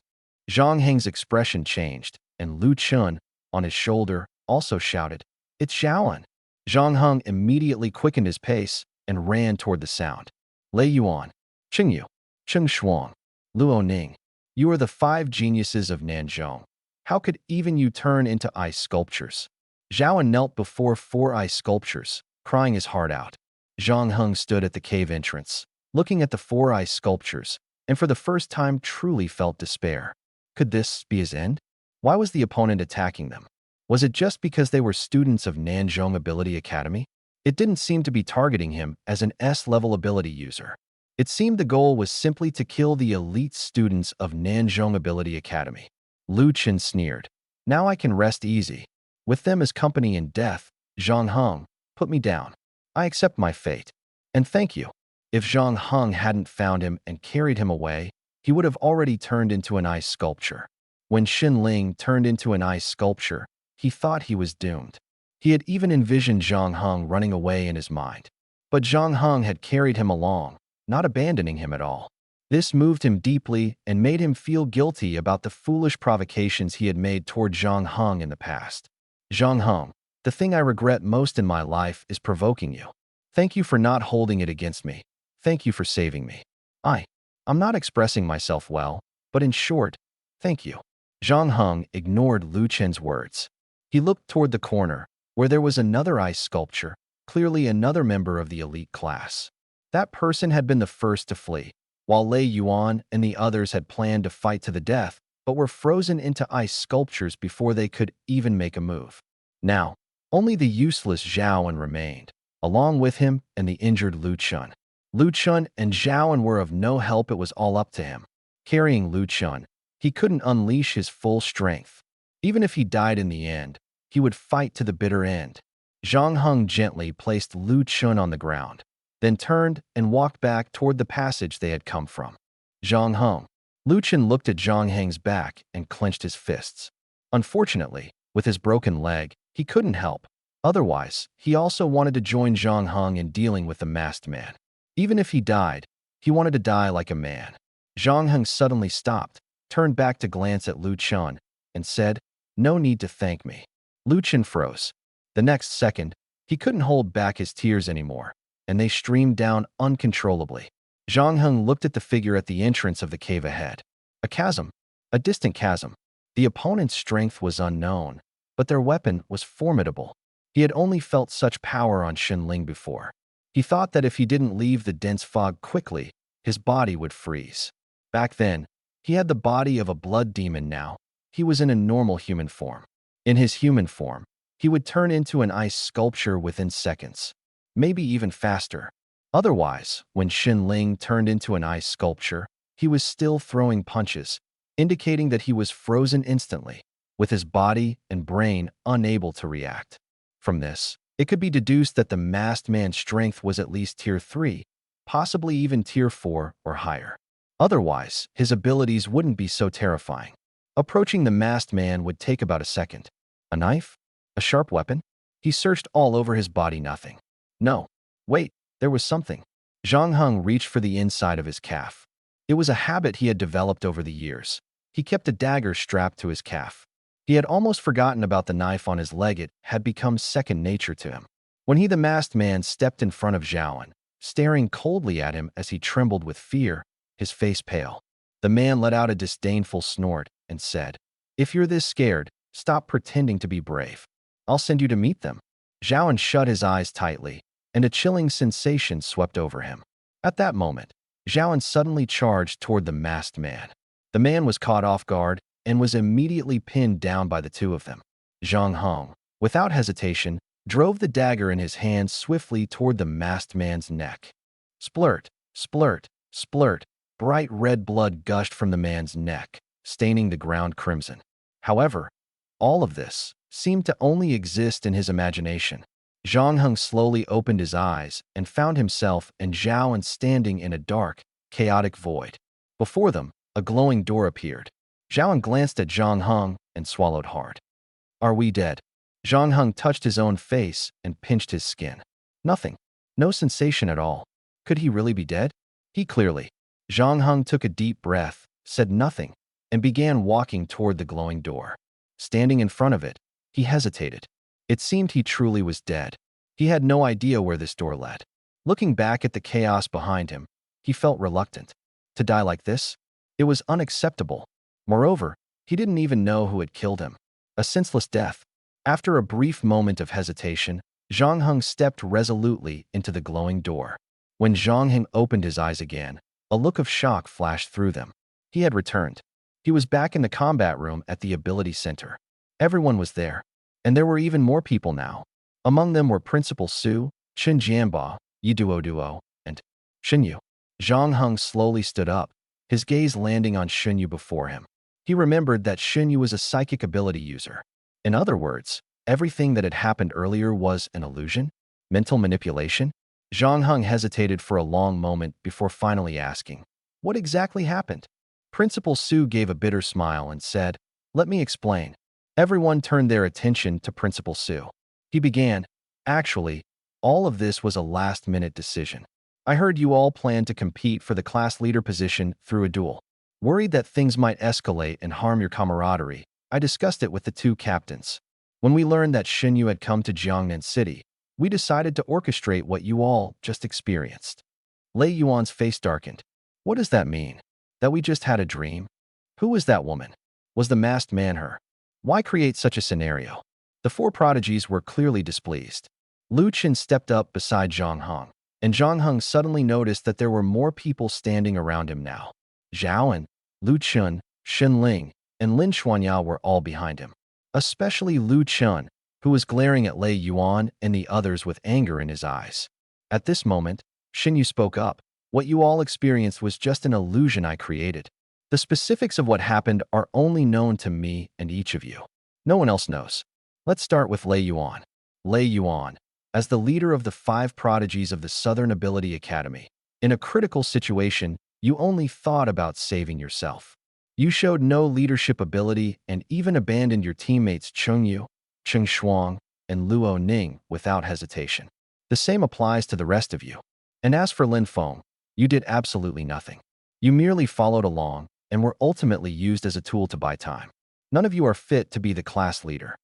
Zhang Heng's expression changed, and Lu Chun, on his shoulder, also shouted, "It's Xiaoan!" Zhang Heng immediately quickened his pace and ran toward the sound. Lei Yuan, Qingyu, Cheng Shuang, Luo Ning, you are the 5 geniuses of Nanzhong. How could even you turn into ice sculptures? Zhaoan knelt before 4 ice sculptures, crying his heart out. Zhang Heng stood at the cave entrance, looking at the 4 ice sculptures, and for the first time truly felt despair. Could this be his end? Why was the opponent attacking them? Was it just because they were students of Nanzhong Ability Academy? It didn't seem to be targeting him as an S-level ability user. It seemed the goal was simply to kill the elite students of Nanzhong Ability Academy. Lu Chen sneered. Now I can rest easy. With them as company in death, Zhang Heng, put me down. I accept my fate. And thank you. If Zhang Heng hadn't found him and carried him away, he would have already turned into an ice sculpture. When Xin Ling turned into an ice sculpture, he thought he was doomed. He had even envisioned Zhang Heng running away in his mind. But Zhang Heng had carried him along, not abandoning him at all. This moved him deeply and made him feel guilty about the foolish provocations he had made toward Zhang Heng in the past. Zhang Heng, the thing I regret most in my life is provoking you. Thank you for not holding it against me. Thank you for saving me. I'm not expressing myself well, but in short, thank you. Zhang Heng ignored Lu Chen's words. He looked toward the corner, where there was another ice sculpture, clearly another member of the elite class. That person had been the first to flee, while Lei Yuan and the others had planned to fight to the death, but were frozen into ice sculptures before they could even make a move. Now, only the useless Zhaoan remained, along with him and the injured Lu Chun. Lu Chun and Zhaoan were of no help. It was all up to him. Carrying Lu Chun, he couldn't unleash his full strength. Even if he died in the end, he would fight to the bitter end. Zhang Heng gently placed Lu Chun on the ground, then turned and walked back toward the passage they had come from. Zhang Heng. Lu Chun looked at Zhang Heng's back and clenched his fists. Unfortunately, with his broken leg, he couldn't help. Otherwise, he also wanted to join Zhang Heng in dealing with the masked man. Even if he died, he wanted to die like a man. Zhang Heng suddenly stopped, turned back to glance at Lu Chun, and said, "No need to thank me." Lu Chun froze. The next second, he couldn't hold back his tears anymore, and they streamed down uncontrollably. Zhang Heng looked at the figure at the entrance of the cave ahead. A chasm. A distant chasm. The opponent's strength was unknown, but their weapon was formidable. He had only felt such power on Xin Ling before. He thought that if he didn't leave the dense fog quickly, his body would freeze. Back then, he had the body of a blood demon. Now, he was in a normal human form. In his human form, he would turn into an ice sculpture within seconds, maybe even faster. Otherwise, when Xin Ling turned into an ice sculpture, he was still throwing punches, indicating that he was frozen instantly, with his body and brain unable to react. From this, it could be deduced that the masked man's strength was at least Tier 3, possibly even Tier 4 or higher. Otherwise, his abilities wouldn't be so terrifying. Approaching the masked man would take about a second. A knife? A sharp weapon? He searched all over his body. Nothing. No. Wait, There was something. Zhang Heng reached for the inside of his calf. It was a habit he had developed over the years. He kept a dagger strapped to his calf. He had almost forgotten about the knife on his leg. It had become second nature to him. When the masked man stepped in front of Zhaoan, staring coldly at him as he trembled with fear, his face pale, the man let out a disdainful snort and said, "If you're this scared, stop pretending to be brave. I'll send you to meet them." Zhaoan shut his eyes tightly, and a chilling sensation swept over him. At that moment, Zhaoan suddenly charged toward the masked man. The man was caught off guard and was immediately pinned down by the two of them. Zhang Heng, without hesitation, drove the dagger in his hand swiftly toward the masked man's neck. Splurt, splurt, splurt, bright red blood gushed from the man's neck, staining the ground crimson. However, all of this seemed to only exist in his imagination. Zhang Heng slowly opened his eyes and found himself and Zhaoan standing in a dark, chaotic void. Before them, a glowing door appeared. Zhaoan glanced at Zhang Heng and swallowed hard. "Are we dead?" Zhang Heng touched his own face and pinched his skin. Nothing. No sensation at all. Could he really be dead? He clearly. Zhang Heng took a deep breath, said nothing, and began walking toward the glowing door. Standing in front of it, he hesitated. It seemed he truly was dead. He had no idea where this door led. Looking back at the chaos behind him, he felt reluctant. To die like this? It was unacceptable. Moreover, he didn't even know who had killed him. A senseless death. After a brief moment of hesitation, Zhang Heng stepped resolutely into the glowing door. When Zhang Heng opened his eyes again, a look of shock flashed through them. He had returned. He was back in the combat room at the Ability Center. Everyone was there, and there were even more people now. Among them were Principal Su, Chen Jianba, Yi Duo, and Shenyu. Zhang Heng slowly stood up, his gaze landing on Shenyu before him. He remembered that Shenyu was a psychic ability user. In other words, everything that had happened earlier was an illusion? Mental manipulation? Zhang Heng hesitated for a long moment before finally asking, "What exactly happened?" Principal Su gave a bitter smile and said, "Let me explain." Everyone turned their attention to Principal Su. He began, "Actually, all of this was a last-minute decision. I heard you all planned to compete for the class leader position through a duel. Worried that things might escalate and harm your camaraderie, I discussed it with the two captains. When we learned that Shenyu had come to Jiangnan City, we decided to orchestrate what you all just experienced." Lei Yuan's face darkened. "What does that mean? That we just had a dream? Who was that woman? Was the masked man her? Why create such a scenario?" The four prodigies were clearly displeased. Lu Chen stepped up beside Zhang Heng, and Zhang Heng suddenly noticed that there were more people standing around him now. Zhaoan, Lu Chen, Shen Ling, and Lin Xuanya were all behind him. Especially Lu Chen, who was glaring at Lei Yuan and the others with anger in his eyes. At this moment, Shenyu spoke up. "What you all experienced was just an illusion I created. The specifics of what happened are only known to me and each of you. No one else knows. Let's start with Lei Yuan." Lei Yuan, as the leader of the 5 prodigies of the Southern Ability Academy, in a critical situation, you only thought about saving yourself. You showed no leadership ability and even abandoned your teammates Cheng Yu, Cheng Shuang, and Luo Ning without hesitation. The same applies to the rest of you. And as for Lin Feng, you did absolutely nothing. You merely followed along and were ultimately used as a tool to buy time. None of you are fit to be the class leader.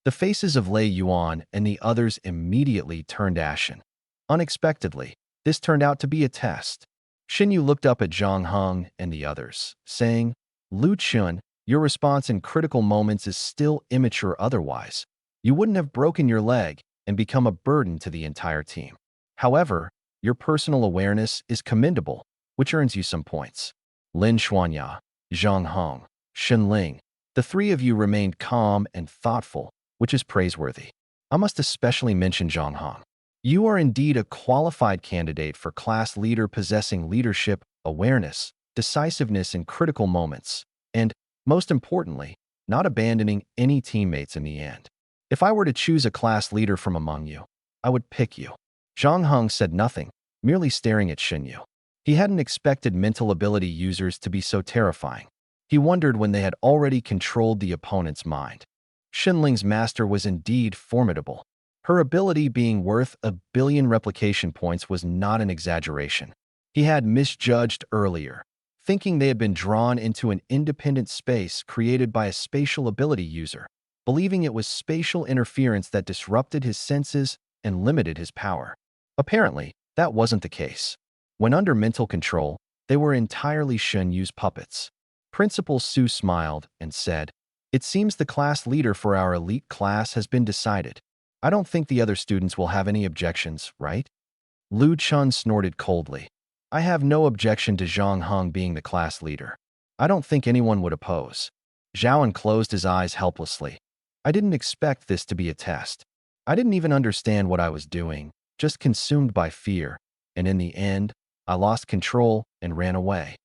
The faces of Lei Yuan and the others immediately turned ashen. Unexpectedly, this turned out to be a test. Shenyu looked up at Zhang Heng and the others, saying, "Lu Chen, your response in critical moments is still immature otherwise. You wouldn't have broken your leg and become a burden to the entire team. However, your personal awareness is commendable, which earns you some points." Lin Xuanya, Zhang Heng, Shen Ling, the 3 of you remained calm and thoughtful, which is praiseworthy. I must especially mention Zhang Heng. You are indeed a qualified candidate for class leader possessing leadership, awareness, decisiveness in critical moments, and, most importantly, not abandoning any teammates in the end. If I were to choose a class leader from among you, I would pick you." Zhang Heng said nothing, merely staring at Shenyu. He hadn't expected mental ability users to be so terrifying. He wondered when they had already controlled the opponent's mind. Shenling's master was indeed formidable. Her ability being worth 1 billion replication points was not an exaggeration. He had misjudged earlier, thinking they had been drawn into an independent space created by a spatial ability user, believing it was spatial interference that disrupted his senses and limited his power. Apparently, that wasn't the case. When under mental control, they were entirely Shen Yu's puppets. Principal Su smiled and said, "It seems the class leader for our elite class has been decided. I don't think the other students will have any objections, right?" Lu Chun snorted coldly. "I have no objection to Zhang Heng being the class leader. I don't think anyone would oppose." Zhaoan closed his eyes helplessly. "I didn't expect this to be a test. I didn't even understand what I was doing, just consumed by fear, and in the end, I lost control and ran away."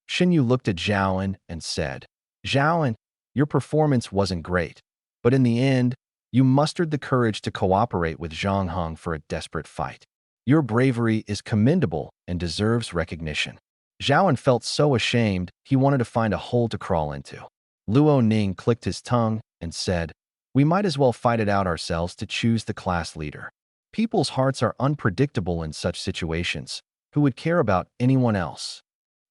Xinyu looked at Zhaoan and said, "Zhaoan, your performance wasn't great, but in the end, you mustered the courage to cooperate with Zhang Heng for a desperate fight. Your bravery is commendable and deserves recognition." Zhaoan felt so ashamed he wanted to find a hole to crawl into. Luo Ning clicked his tongue and said, "We might as well fight it out ourselves to choose the class leader. People's hearts are unpredictable in such situations. Who would care about anyone else?"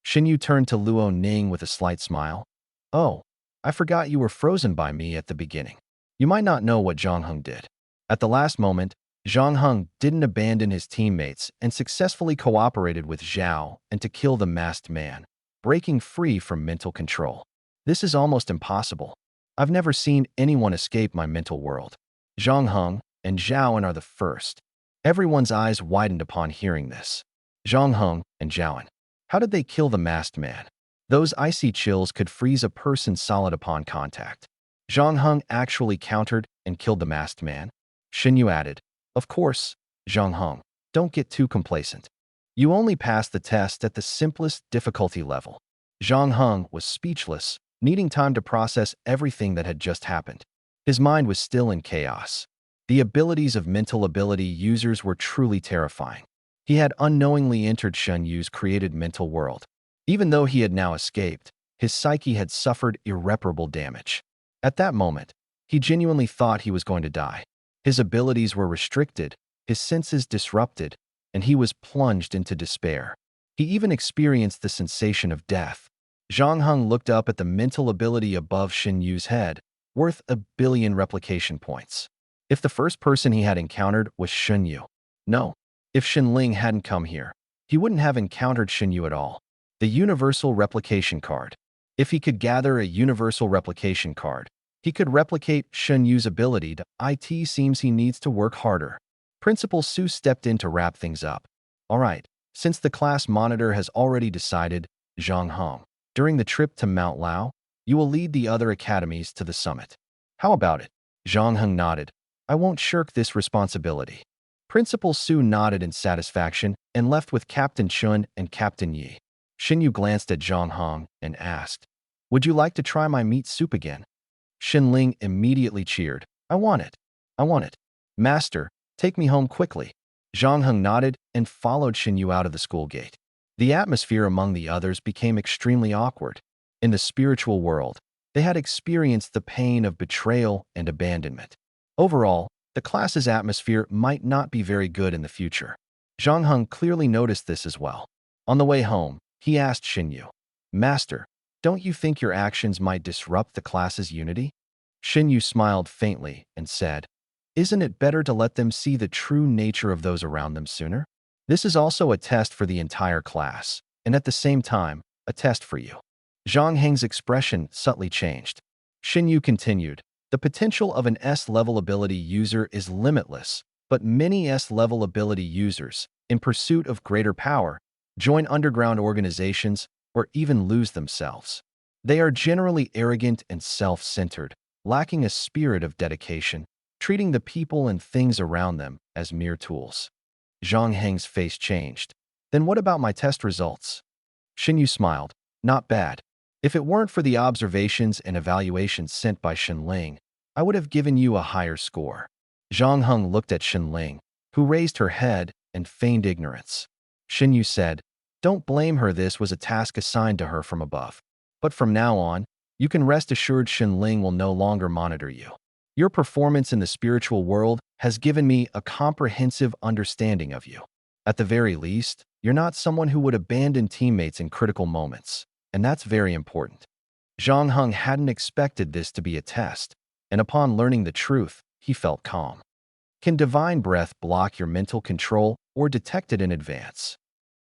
Xinyu turned to Luo Ning with a slight smile. "Oh, I forgot you were frozen by me at the beginning. You might not know what Zhang Heng did. At the last moment, Zhang Heng didn't abandon his teammates and successfully cooperated with Zhao and to kill the masked man, breaking free from mental control. This is almost impossible. I've never seen anyone escape my mental world. Zhang Heng and Zhaoan are the first." Everyone's eyes widened upon hearing this. Zhang Heng and Zhaoan. How did they kill the masked man? Those icy chills could freeze a person solid upon contact. Zhang Heng actually countered and killed the masked man. Xinyu added, "Of course, Zhang Heng, don't get too complacent. You only passed the test at the simplest difficulty level." Zhang Heng was speechless, needing time to process everything that had just happened. His mind was still in chaos. The abilities of mental ability users were truly terrifying. He had unknowingly entered Shen Yu's created mental world. Even though he had now escaped, his psyche had suffered irreparable damage. At that moment, he genuinely thought he was going to die. His abilities were restricted, his senses disrupted, and he was plunged into despair. He even experienced the sensation of death. Zhang Heng looked up at the mental ability above Shen Yu's head, worth 1 billion replication points. If the first person he had encountered was Shen Yu. No, if Shen Ling hadn't come here, he wouldn't have encountered Shen Yu at all. The Universal Replication Card. If he could gather a Universal Replication Card, he could replicate Shen Yu's ability to it. Seems he needs to work harder. Principal Su stepped in to wrap things up. "All right, since the class monitor has already decided, Zhang Heng, during the trip to Mount Lao, you will lead the other academies to the summit. How about it?" Zhang Heng nodded. "I won't shirk this responsibility." Principal Su nodded in satisfaction and left with Captain Chun and Captain Yi. Xinyu glanced at Zhang Heng and asked, "Would you like to try my meat soup again?" Xin Ling immediately cheered. "I want it. I want it. Master, take me home quickly." Zhang Heng nodded and followed Xinyu out of the school gate. The atmosphere among the others became extremely awkward. In the spiritual world, they had experienced the pain of betrayal and abandonment. Overall, the class's atmosphere might not be very good in the future. Zhang Heng clearly noticed this as well. On the way home, he asked Xinyu, "Master, don't you think your actions might disrupt the class's unity?" Xinyu smiled faintly and said, "Isn't it better to let them see the true nature of those around them sooner? This is also a test for the entire class, and at the same time, a test for you." Zhang Heng's expression subtly changed. Xinyu continued, "The potential of an S-level ability user is limitless, but many S-level ability users, in pursuit of greater power, join underground organizations, or even lose themselves. They are generally arrogant and self-centered, lacking a spirit of dedication, treating the people and things around them as mere tools." Zhang Heng's face changed. "Then what about my test results?" Xinyu smiled. "Not bad. If it weren't for the observations and evaluations sent by Shen Ling, I would have given you a higher score." Zhang Heng looked at Shen Ling, who raised her head and feigned ignorance. Xinyu said, "Don't blame her. This was a task assigned to her from above. But from now on, you can rest assured Shen Ling will no longer monitor you. Your performance in the spiritual world has given me a comprehensive understanding of you. At the very least, you're not someone who would abandon teammates in critical moments, and that's very important. Zhang Heng hadn't expected this to be a test, and upon learning the truth, he felt calm. Can divine breath block your mental control or detect it in advance?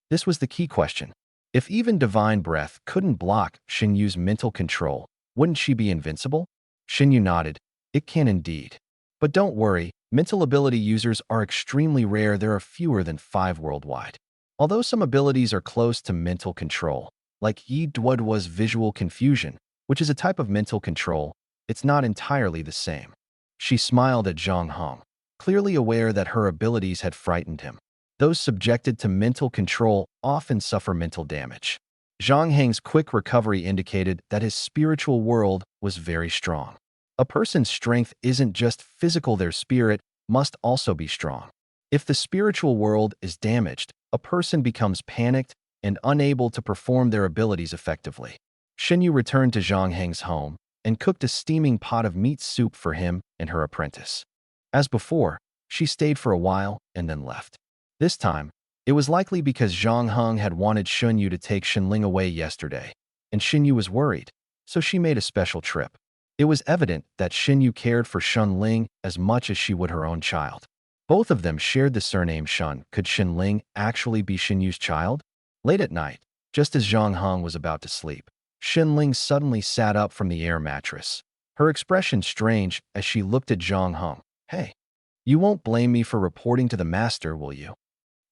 This was the key question. If even divine breath couldn't block Xinyu's mental control, wouldn't she be invincible? Xinyu nodded. It can indeed. But don't worry, mental ability users are extremely rare. There are fewer than 5 worldwide. Although some abilities are close to mental control, like Yi Duoduo's visual confusion, which is a type of mental control, it's not entirely the same. She smiled at Zhang Heng, clearly aware that her abilities had frightened him. Those subjected to mental control often suffer mental damage. Zhang Heng's quick recovery indicated that his spiritual world was very strong. A person's strength isn't just physical, their spirit must also be strong. If the spiritual world is damaged, a person becomes panicked and unable to perform their abilities effectively. Xinyu returned to Zhang Heng's home and cooked a steaming pot of meat soup for him and her apprentice. As before, she stayed for a while and then left. This time, it was likely because Zhang Heng had wanted Xinyu to take Xinling away yesterday, and Xinyu was worried, so she made a special trip. It was evident that Xinyu cared for Xinling as much as she would her own child. Both of them shared the surname Xun. Could Xinling actually be Xinyu's child? Late at night, just as Zhang Heng was about to sleep, Xinling suddenly sat up from the air mattress. Her expression strange as she looked at Zhang Heng. Hey, you won't blame me for reporting to the master, will you?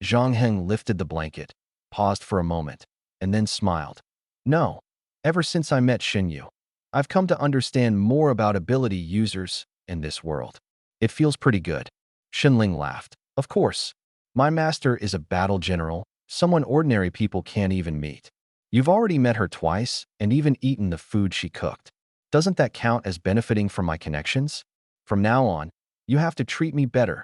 Zhang Heng lifted the blanket, paused for a moment, and then smiled. No, ever since I met Xinyu, I've come to understand more about ability users in this world. It feels pretty good. Xinling laughed. Of course, my master is a battle general, someone ordinary people can't even meet. You've already met her twice and even eaten the food she cooked. Doesn't that count as benefiting from my connections? From now on, you have to treat me better.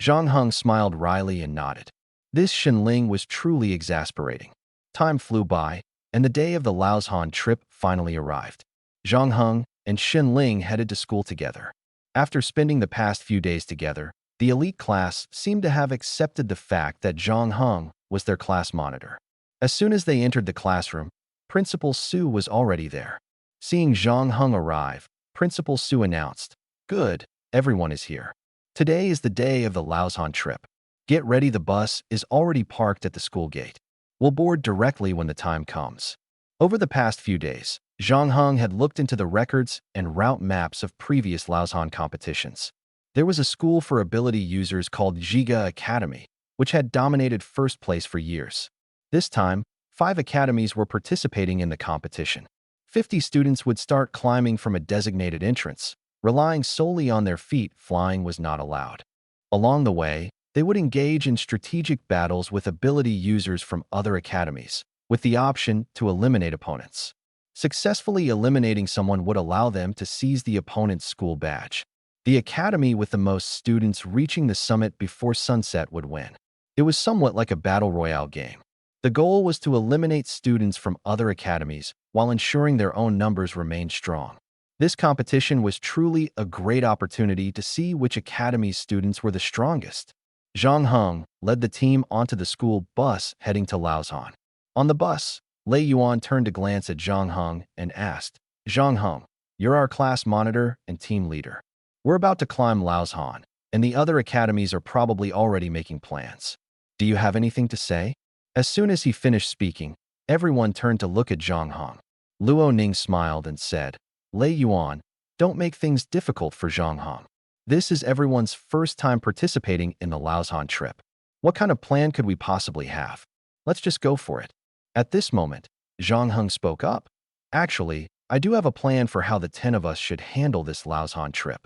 Zhang Heng smiled wryly and nodded. This Xinling was truly exasperating. Time flew by, and the day of the Laozhan trip finally arrived. Zhang Heng and Xinling headed to school together. After spending the past few days together, the elite class seemed to have accepted the fact that Zhang Heng was their class monitor. As soon as they entered the classroom, Principal Su was already there. Seeing Zhang Heng arrive, Principal Su announced, "Good, everyone is here. Today is the day of the Laozhan trip. Get ready, the bus is already parked at the school gate. We'll board directly when the time comes." Over the past few days, Zhang Heng had looked into the records and route maps of previous Laozhan competitions. There was a school for ability users called Zhiga Academy, which had dominated first place for years. This time, 5 academies were participating in the competition. 50 students would start climbing from a designated entrance. Relying solely on their feet, flying was not allowed. Along the way, they would engage in strategic battles with ability users from other academies, with the option to eliminate opponents. Successfully eliminating someone would allow them to seize the opponent's school badge. The academy with the most students reaching the summit before sunset would win. It was somewhat like a battle royale game. The goal was to eliminate students from other academies while ensuring their own numbers remained strong. This competition was truly a great opportunity to see which academy's students were the strongest. Zhang Heng led the team onto the school bus heading to Laozhan. On the bus, Lei Yuan turned to glance at Zhang Heng and asked, "Zhang Heng, you're our class monitor and team leader. We're about to climb Laozhan, and the other academies are probably already making plans. Do you have anything to say?" As soon as he finished speaking, everyone turned to look at Zhang Heng. Luo Ning smiled and said, "Lei Yuan, don't make things difficult for Zhang Heng. This is everyone's first time participating in the Laozhan trip. What kind of plan could we possibly have? Let's just go for it." At this moment, Zhang Heng spoke up. "Actually, I do have a plan for how the 10 of us should handle this Laozhan trip."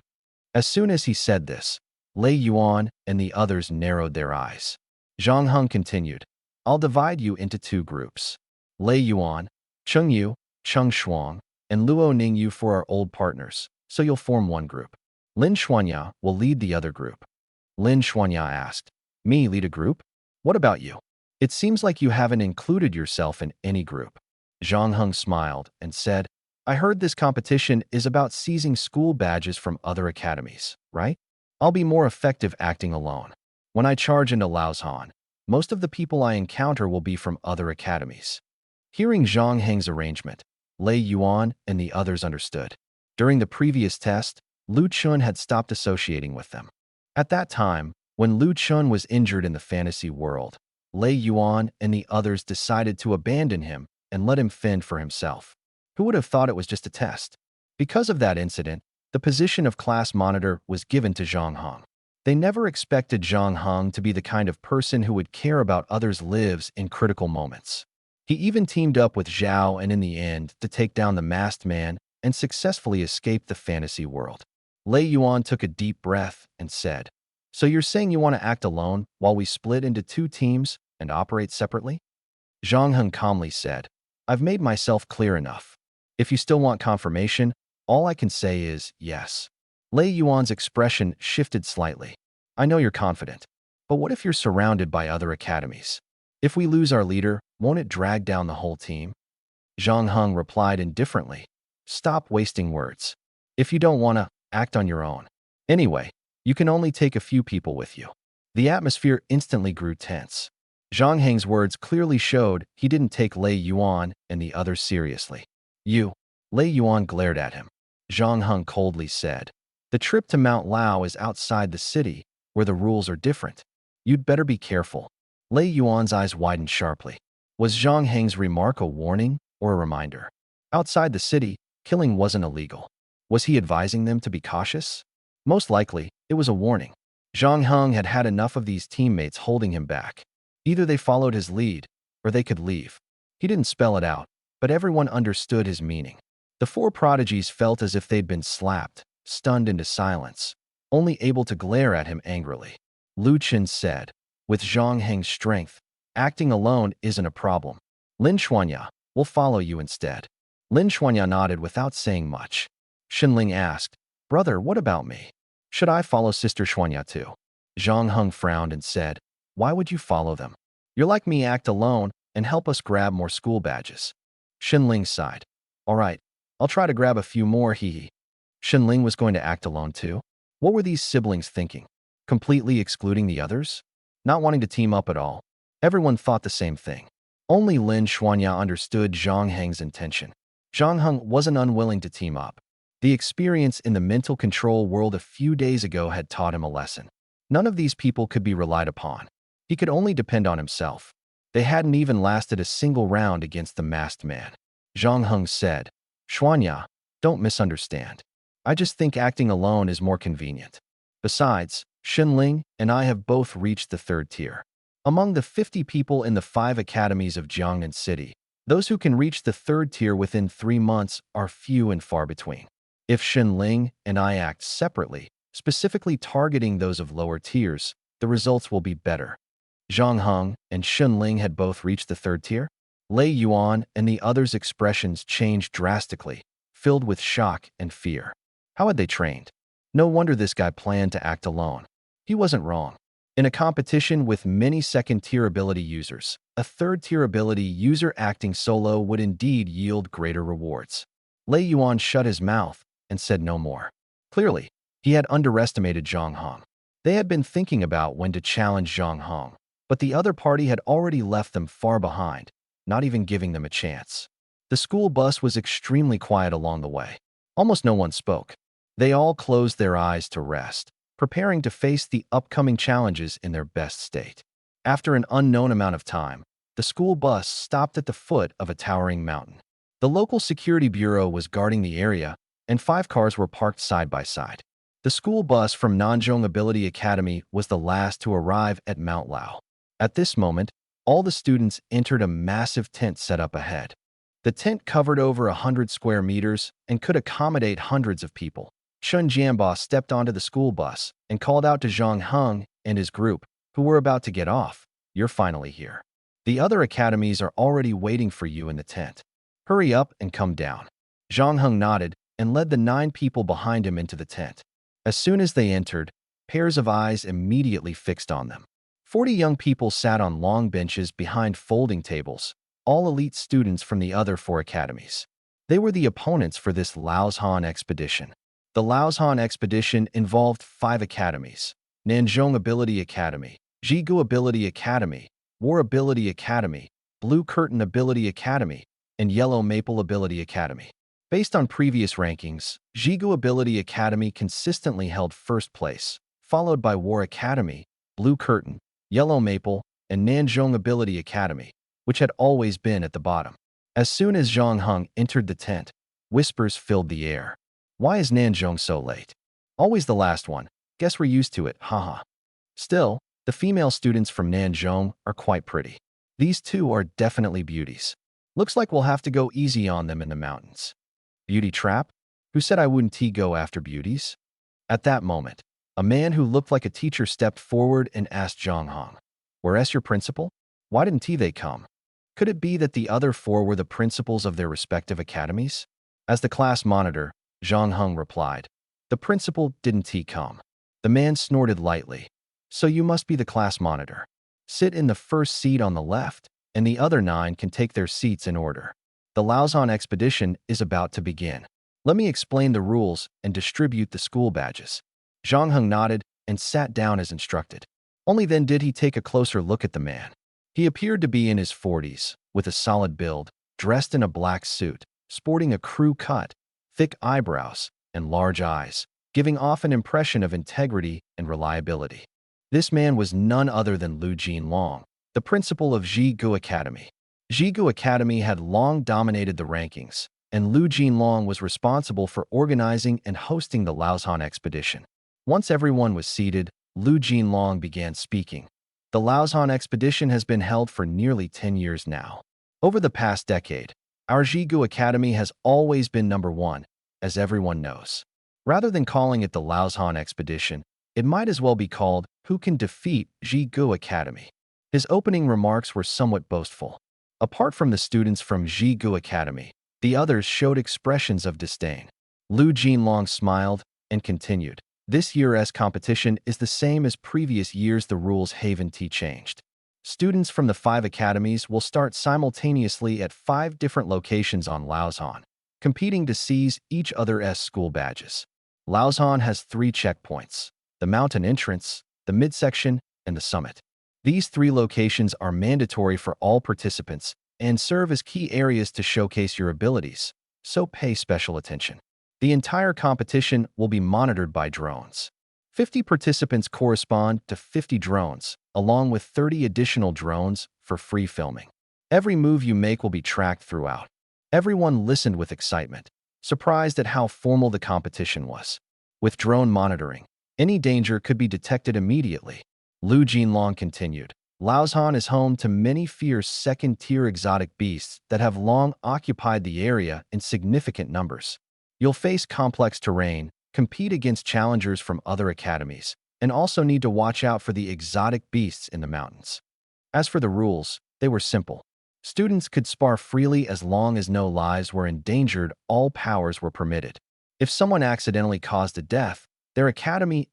As soon as he said this, Lei Yuan and the others narrowed their eyes. Zhang Heng continued, "I'll divide you into 2 groups. Lei Yuan, Cheng Yu, Cheng Shuang, and Luo Ning Yu for our old partners, so you'll form one group. Lin Xuanya will lead the other group." Lin Xuanya asked, "Me lead a group? What about you? It seems like you haven't included yourself in any group." Zhang Heng smiled and said, "I heard this competition is about seizing school badges from other academies, right? I'll be more effective acting alone. When I charge into Laozhan, most of the people I encounter will be from other academies. Hearing Zhang Heng's arrangement, Lei Yuan and the others understood. During the previous test, Lu Chun had stopped associating with them. At that time, when Lu Chun was injured in the fantasy world, Lei Yuan and the others decided to abandon him and let him fend for himself. Who would have thought it was just a test? Because of that incident, the position of class monitor was given to Zhang Heng. They never expected Zhang Heng to be the kind of person who would care about others' lives in critical moments. He even teamed up with Zhao and in the end to take down the masked man and successfully escape the fantasy world. Lei Yuan took a deep breath and said, "So you're saying you want to act alone while we split into two teams and operate separately?" Zhang Heng calmly said, "I've made myself clear enough. If you still want confirmation, all I can say is yes." Lei Yuan's expression shifted slightly. "I know you're confident, but what if you're surrounded by other academies? If we lose our leader, won't it drag down the whole team?" Zhang Heng replied indifferently, "Stop wasting words. If you don't want to, act on your own. Anyway, you can only take a few people with you." The atmosphere instantly grew tense. Zhang Heng's words clearly showed he didn't take Lei Yuan and the others seriously. "You." Lei Yuan glared at him. Zhang Heng coldly said, "The trip to Mount Lao is outside the city, where the rules are different. You'd better be careful." Lei Yuan's eyes widened sharply. Was Zhang Heng's remark a warning or a reminder? Outside the city, killing wasn't illegal. Was he advising them to be cautious? Most likely, it was a warning. Zhang Heng had had enough of these teammates holding him back. Either they followed his lead, or they could leave. He didn't spell it out, but everyone understood his meaning. The four prodigies felt as if they'd been slapped, stunned into silence, only able to glare at him angrily. Lu Qin said, "With Zhang Heng's strength, acting alone isn't a problem. Lin Xuanya, we'll follow you instead." Lin Xuanya nodded without saying much. Xinling asked, "Brother, what about me? Should I follow Sister Xuanya too?" Zhang Heng frowned and said, "Why would you follow them? You're like me, act alone and help us grab more school badges." Xinling sighed. "All right, I'll try to grab a few more, hee. Xinling was going to act alone too? What were these siblings thinking? Completely excluding the others? Not wanting to team up at all? Everyone thought the same thing. Only Lin Xuanya understood Zhang Heng's intention. Zhang Heng wasn't unwilling to team up. The experience in the mental control world a few days ago had taught him a lesson. None of these people could be relied upon. He could only depend on himself. They hadn't even lasted a single round against the masked man. Zhang Heng said, "Xuanya, don't misunderstand. I just think acting alone is more convenient. Besides, Xinling and I have both reached the third tier. Among the 50 people in the 5 academies of Jiangnan City, those who can reach the third tier within 3 months are few and far between. If Xinling and I act separately, specifically targeting those of lower tiers, the results will be better." Zhang Heng and Xinling had both reached the third tier. Lei Yuan and the others' expressions changed drastically, filled with shock and fear. How had they trained? No wonder this guy planned to act alone. He wasn't wrong. In a competition with many second-tier ability users, a third-tier ability user acting solo would indeed yield greater rewards. Lei Yuan shut his mouth and said no more. Clearly, he had underestimated Zhang Heng. They had been thinking about when to challenge Zhang Heng, but the other party had already left them far behind, not even giving them a chance. The school bus was extremely quiet along the way. Almost no one spoke. They all closed their eyes to rest, preparing to face the upcoming challenges in their best state. After an unknown amount of time, the school bus stopped at the foot of a towering mountain. The local security bureau was guarding the area, and 5 cars were parked side by side. The school bus from Nanzhong Ability Academy was the last to arrive at Mount Lao. At this moment, all the students entered a massive tent set up ahead. The tent covered over 100 square meters and could accommodate hundreds of people. Chun Jianba stepped onto the school bus and called out to Zhang Heng and his group, who were about to get off, "You're finally here. The other academies are already waiting for you in the tent. Hurry up and come down." Zhang Heng nodded and led the 9 people behind him into the tent. As soon as they entered, pairs of eyes immediately fixed on them. 40 young people sat on long benches behind folding tables, all elite students from the other 4 academies. They were the opponents for this Laozhan expedition. The Laozhan expedition involved 5 academies: Nanzhong Ability Academy, Jigu Ability Academy, War Ability Academy, Blue Curtain Ability Academy, and Yellow Maple Ability Academy. Based on previous rankings, Jigu Ability Academy consistently held first place, followed by War Academy, Blue Curtain, Yellow Maple, and Nanzhong Ability Academy, which had always been at the bottom. As soon as Zhang Heng entered the tent, whispers filled the air. Why is Nanzhong so late? Always the last one. Guess we're used to it, haha. Still, the female students from Nanzhong are quite pretty. These two are definitely beauties. Looks like we'll have to go easy on them in the mountains. Beauty trap? Who said I wouldn't go after beauties? At that moment, a man who looked like a teacher stepped forward and asked Zhang Heng, "Where's your principal? Why didn't they come?" Could it be that the other 4 were the principals of their respective academies? As the class monitor, Zhang Heng replied, "The principal didn't come." The man snorted lightly. "So you must be the class monitor. Sit in the first seat on the left, and the other 9 can take their seats in order. The Laozhan expedition is about to begin. Let me explain the rules and distribute the school badges." Zhang Heng nodded and sat down as instructed. Only then did he take a closer look at the man. He appeared to be in his 40s, with a solid build, dressed in a black suit, sporting a crew cut, thick eyebrows, and large eyes, giving off an impression of integrity and reliability. This man was none other than Lu Jinlong, the principal of Jigu Academy. Jigu Academy had long dominated the rankings, and Lu Jinlong was responsible for organizing and hosting the Laozhan expedition. Once everyone was seated, Lu Jinlong began speaking. The Laozhan expedition has been held for nearly 10 years now. Over the past decade, our Jigu Academy has always been number 1, as everyone knows. Rather than calling it the Laozhan expedition, it might as well be called Who Can Defeat Jigu Academy. His opening remarks were somewhat boastful. Apart from the students from Jigu Academy, the others showed expressions of disdain. Lu Jinlong smiled and continued. This year's competition is the same as previous years. The rules haven't changed. Students from the 5 academies will start simultaneously at 5 different locations on Laozhan, competing to seize each other's school badges. Laozhan has 3 checkpoints: the mountain entrance, the midsection, and the summit. These 3 locations are mandatory for all participants and serve as key areas to showcase your abilities, so pay special attention. The entire competition will be monitored by drones. 50 participants correspond to 50 drones, along with 30 additional drones for free filming. Every move you make will be tracked throughout. Everyone listened with excitement, surprised at how formal the competition was. With drone monitoring, any danger could be detected immediately. Lu Jinlong continued. Laozhan is home to many fierce second-tier exotic beasts that have long occupied the area in significant numbers. You'll face complex terrain, compete against challengers from other academies, and also need to watch out for the exotic beasts in the mountains. As for the rules, they were simple. Students could spar freely as long as no lives were endangered. All powers were permitted. If someone accidentally caused a death, their academy's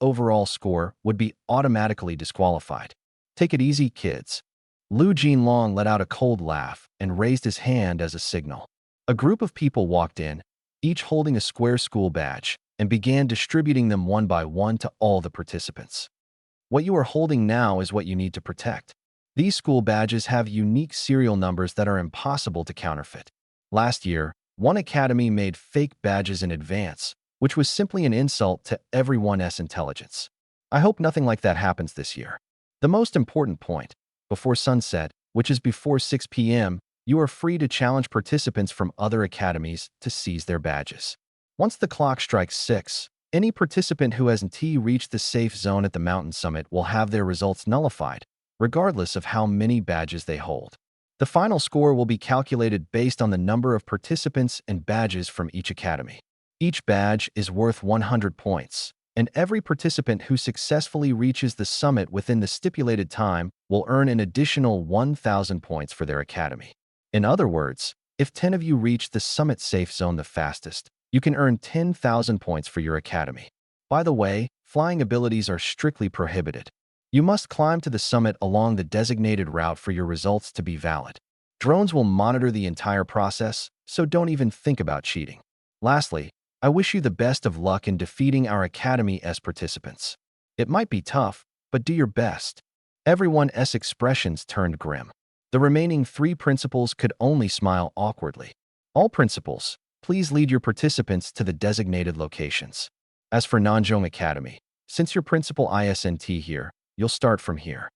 overall score would be automatically disqualified. Take it easy, kids. Lu Jinlong let out a cold laugh and raised his hand as a signal. A group of people walked in, each holding a square school badge, and began distributing them one by one to all the participants. What you are holding now is what you need to protect. These school badges have unique serial numbers that are impossible to counterfeit. Last year, one academy made fake badges in advance, which was simply an insult to everyone's intelligence. I hope nothing like that happens this year. The most important point, before sunset, which is before 6 p.m., you are free to challenge participants from other academies to seize their badges. Once the clock strikes 6, any participant who hasn't reached the safe zone at the mountain summit will have their results nullified, regardless of how many badges they hold. The final score will be calculated based on the number of participants and badges from each academy. Each badge is worth 100 points, and every participant who successfully reaches the summit within the stipulated time will earn an additional 1,000 points for their academy. In other words, if 10 of you reach the summit safe zone the fastest, you can earn 10,000 points for your academy. By the way, flying abilities are strictly prohibited. You must climb to the summit along the designated route for your results to be valid. Drones will monitor the entire process, so don't even think about cheating. Lastly, I wish you the best of luck in defeating our Academy's participants. It might be tough, but do your best." Everyone's expressions turned grim. The remaining three principals could only smile awkwardly. "All principals, please lead your participants to the designated locations. As for Nanjong Academy, since your principal isn't here, you'll start from here."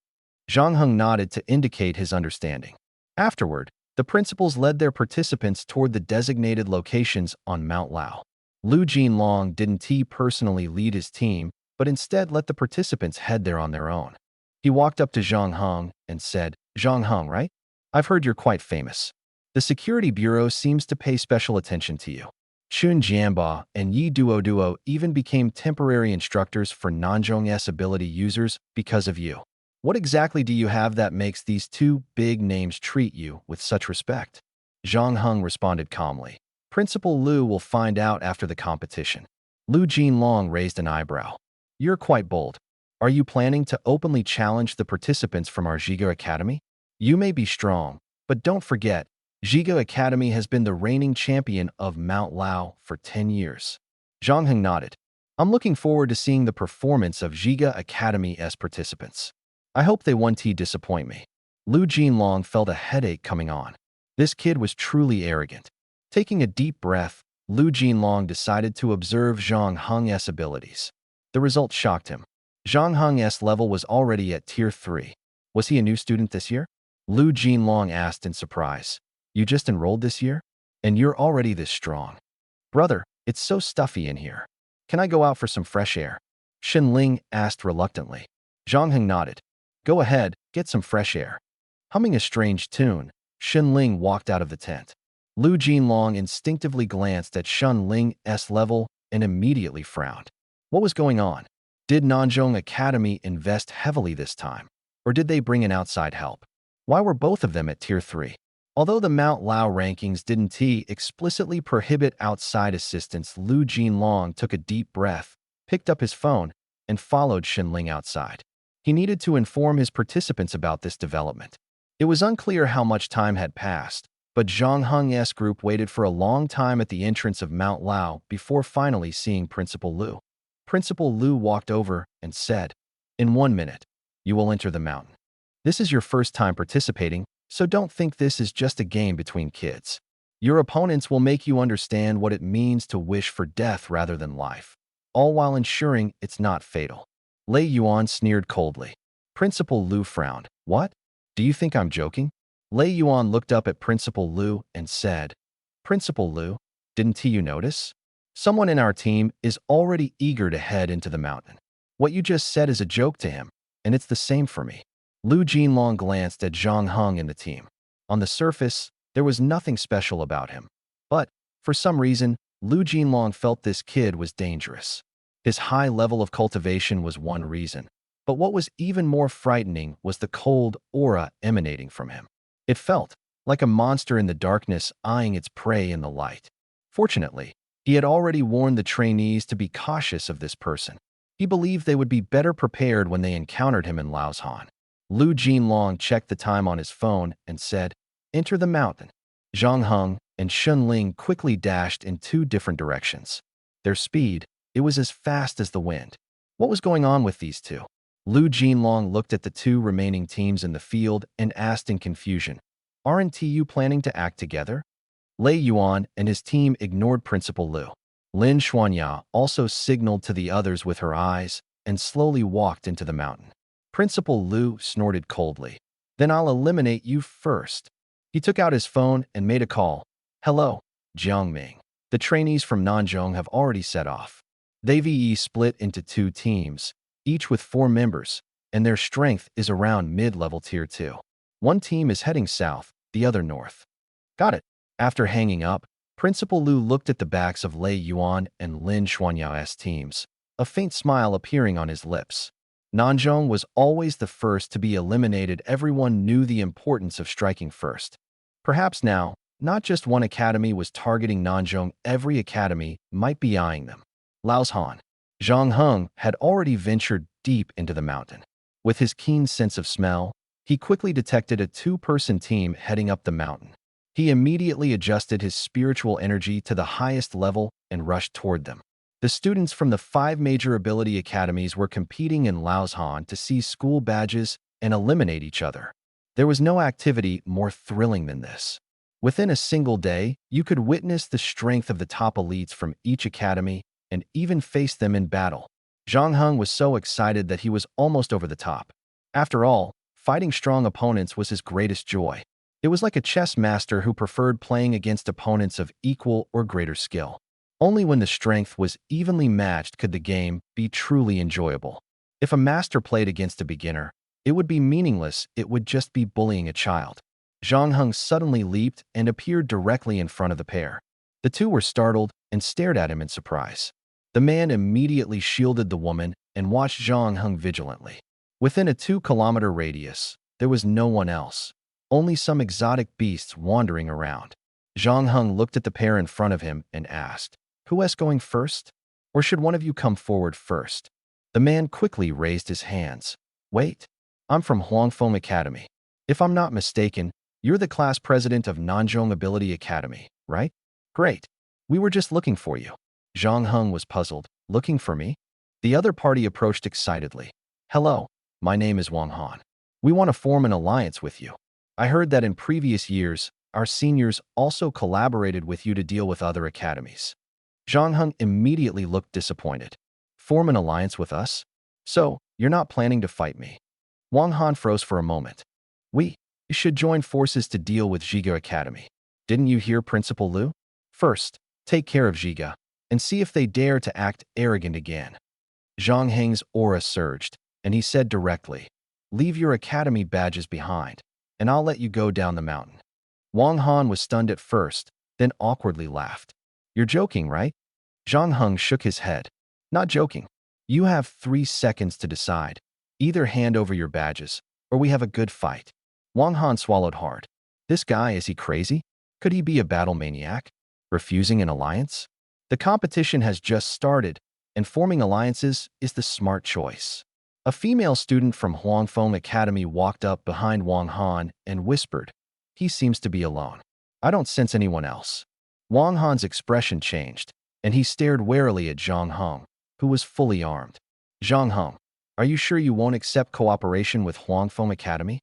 Zhang Heng nodded to indicate his understanding. Afterward, the principals led their participants toward the designated locations on Mount Lao. Lu Jinlong didn't personally lead his team, but instead let the participants head there on their own. He walked up to Zhang Heng and said, "Zhang Heng, right? I've heard you're quite famous. The Security Bureau seems to pay special attention to you. Chun Jianba and Yi Duo even became temporary instructors for Nanzhong's ability users because of you. What exactly do you have that makes these two big names treat you with such respect?" Zhang Heng responded calmly. "Principal Lu will find out after the competition." Lu Jinlong raised an eyebrow. "You're quite bold. Are you planning to openly challenge the participants from our Zhiga Academy? You may be strong, but don't forget, Zhiga Academy has been the reigning champion of Mount Lao for 10 years. Zhang Heng nodded. "I'm looking forward to seeing the performance of Zhiga Academy's participants. I hope they won't disappoint me." Lu Jinlong felt a headache coming on. This kid was truly arrogant. Taking a deep breath, Lu Jinlong decided to observe Zhang Heng's abilities. The result shocked him. Zhang Heng's level was already at Tier 3. Was he a new student this year? Lu Jinlong asked in surprise. "You just enrolled this year? And you're already this strong?" "Brother, it's so stuffy in here. Can I go out for some fresh air?" Shen Ling asked reluctantly. Zhang Heng nodded. "Go ahead, get some fresh air." Humming a strange tune, Shen Ling walked out of the tent. Lu Jinlong instinctively glanced at Shen Ling's level and immediately frowned. What was going on? Did Nanzhong Academy invest heavily this time? Or did they bring in outside help? Why were both of them at Tier 3? Although the Mount Lao rankings didn't explicitly prohibit outside assistance, Lu Jinlong took a deep breath, picked up his phone, and followed Shen Ling outside. He needed to inform his participants about this development. It was unclear how much time had passed, but Zhang Heng's group waited for a long time at the entrance of Mount Lao before finally seeing Principal Lu. Principal Lu walked over and said, "In 1 minute, you will enter the mountain. This is your first time participating, so don't think this is just a game between kids. Your opponents will make you understand what it means to wish for death rather than life, all while ensuring it's not fatal." Lei Yuan sneered coldly. Principal Lu frowned. "What? Do you think I'm joking?" Lei Yuan looked up at Principal Lu and said, "Principal Lu, didn't you notice? Someone in our team is already eager to head into the mountain. What you just said is a joke to him, and it's the same for me." Lu Jinlong glanced at Zhang Heng and the team. On the surface, there was nothing special about him. But, for some reason, Lu Jinlong felt this kid was dangerous. His high level of cultivation was one reason. But what was even more frightening was the cold aura emanating from him. It felt like a monster in the darkness eyeing its prey in the light. Fortunately, he had already warned the trainees to be cautious of this person. He believed they would be better prepared when they encountered him in Laoshan. Lu Jinlong checked the time on his phone and said, "Enter the mountain." Zhang Heng and Shen Ling quickly dashed in 2 different directions. Their speed, it was as fast as the wind. What was going on with these two? Lu Jinlong looked at the 2 remaining teams in the field and asked in confusion, "Aren't you planning to act together?" Lei Yuan and his team ignored Principal Lu. Lin Xuanya also signaled to the others with her eyes and slowly walked into the mountain. Principal Lu snorted coldly. "Then I'll eliminate you first." He took out his phone and made a call. "Hello, Jiangming. The trainees from Nanzhong have already set off. They've split into 2 teams, each with 4 members, and their strength is around mid-level Tier 2. One team is heading south, the other north." "Got it." After hanging up, Principal Lu looked at the backs of Lei Yuan and Lin Xuanyao's teams, a faint smile appearing on his lips. Nanzhong was always the first to be eliminated. Everyone knew the importance of striking first. Perhaps now, not just one academy was targeting Nanzhong, every academy might be eyeing them. Laoshan. Zhang Heng had already ventured deep into the mountain. With his keen sense of smell, he quickly detected a 2-person team heading up the mountain. He immediately adjusted his spiritual energy to the highest level and rushed toward them. The students from the 5 major ability academies were competing in Laoshan to seize school badges and eliminate each other. There was no activity more thrilling than this. Within a single day, you could witness the strength of the top elites from each academy and even face them in battle. Zhang Heng was so excited that he was almost over the top. After all, fighting strong opponents was his greatest joy. It was like a chess master who preferred playing against opponents of equal or greater skill. Only when the strength was evenly matched could the game be truly enjoyable. If a master played against a beginner, it would be meaningless, it would just be bullying a child. Zhang Heng suddenly leaped and appeared directly in front of the pair. The two were startled and stared at him in surprise. The man immediately shielded the woman and watched Zhang Heng vigilantly. Within a 2-kilometer radius, there was no one else, only some exotic beasts wandering around. Zhang Heng looked at the pair in front of him and asked, "Who is going first? Or should one of you come forward first?" The man quickly raised his hands. "Wait, I'm from Huangfeng Academy. If I'm not mistaken, you're the class president of Nanzhong Ability Academy, right? Great. We were just looking for you." Zhang Heng was puzzled. "Looking for me?" The other party approached excitedly. "Hello, my name is Wang Han. We want to form an alliance with you. I heard that in previous years, our seniors also collaborated with you to deal with other academies." Zhang Heng immediately looked disappointed. "Form an alliance with us? So, you're not planning to fight me?" Wang Han froze for a moment. "We should join forces to deal with Zhiga Academy. Didn't you hear Principal Liu? First, take care of Zhiga and see if they dare to act arrogant again." Zhang Heng's aura surged, and he said directly, "Leave your academy badges behind, and I'll let you go down the mountain." Wang Han was stunned at first, then awkwardly laughed. "You're joking, right?" Zhang Heng shook his head. "Not joking. You have 3 seconds to decide. Either hand over your badges, or we have a good fight." Wang Han swallowed hard. This guy, is he crazy? Could he be a battle maniac? Refusing an alliance? The competition has just started, and forming alliances is the smart choice. A female student from Huangfeng Academy walked up behind Wang Han and whispered, "He seems to be alone. I don't sense anyone else." Wang Han's expression changed, and he stared warily at Zhang Heng, who was fully armed. "Zhang Heng, are you sure you won't accept cooperation with Huangfeng Academy?"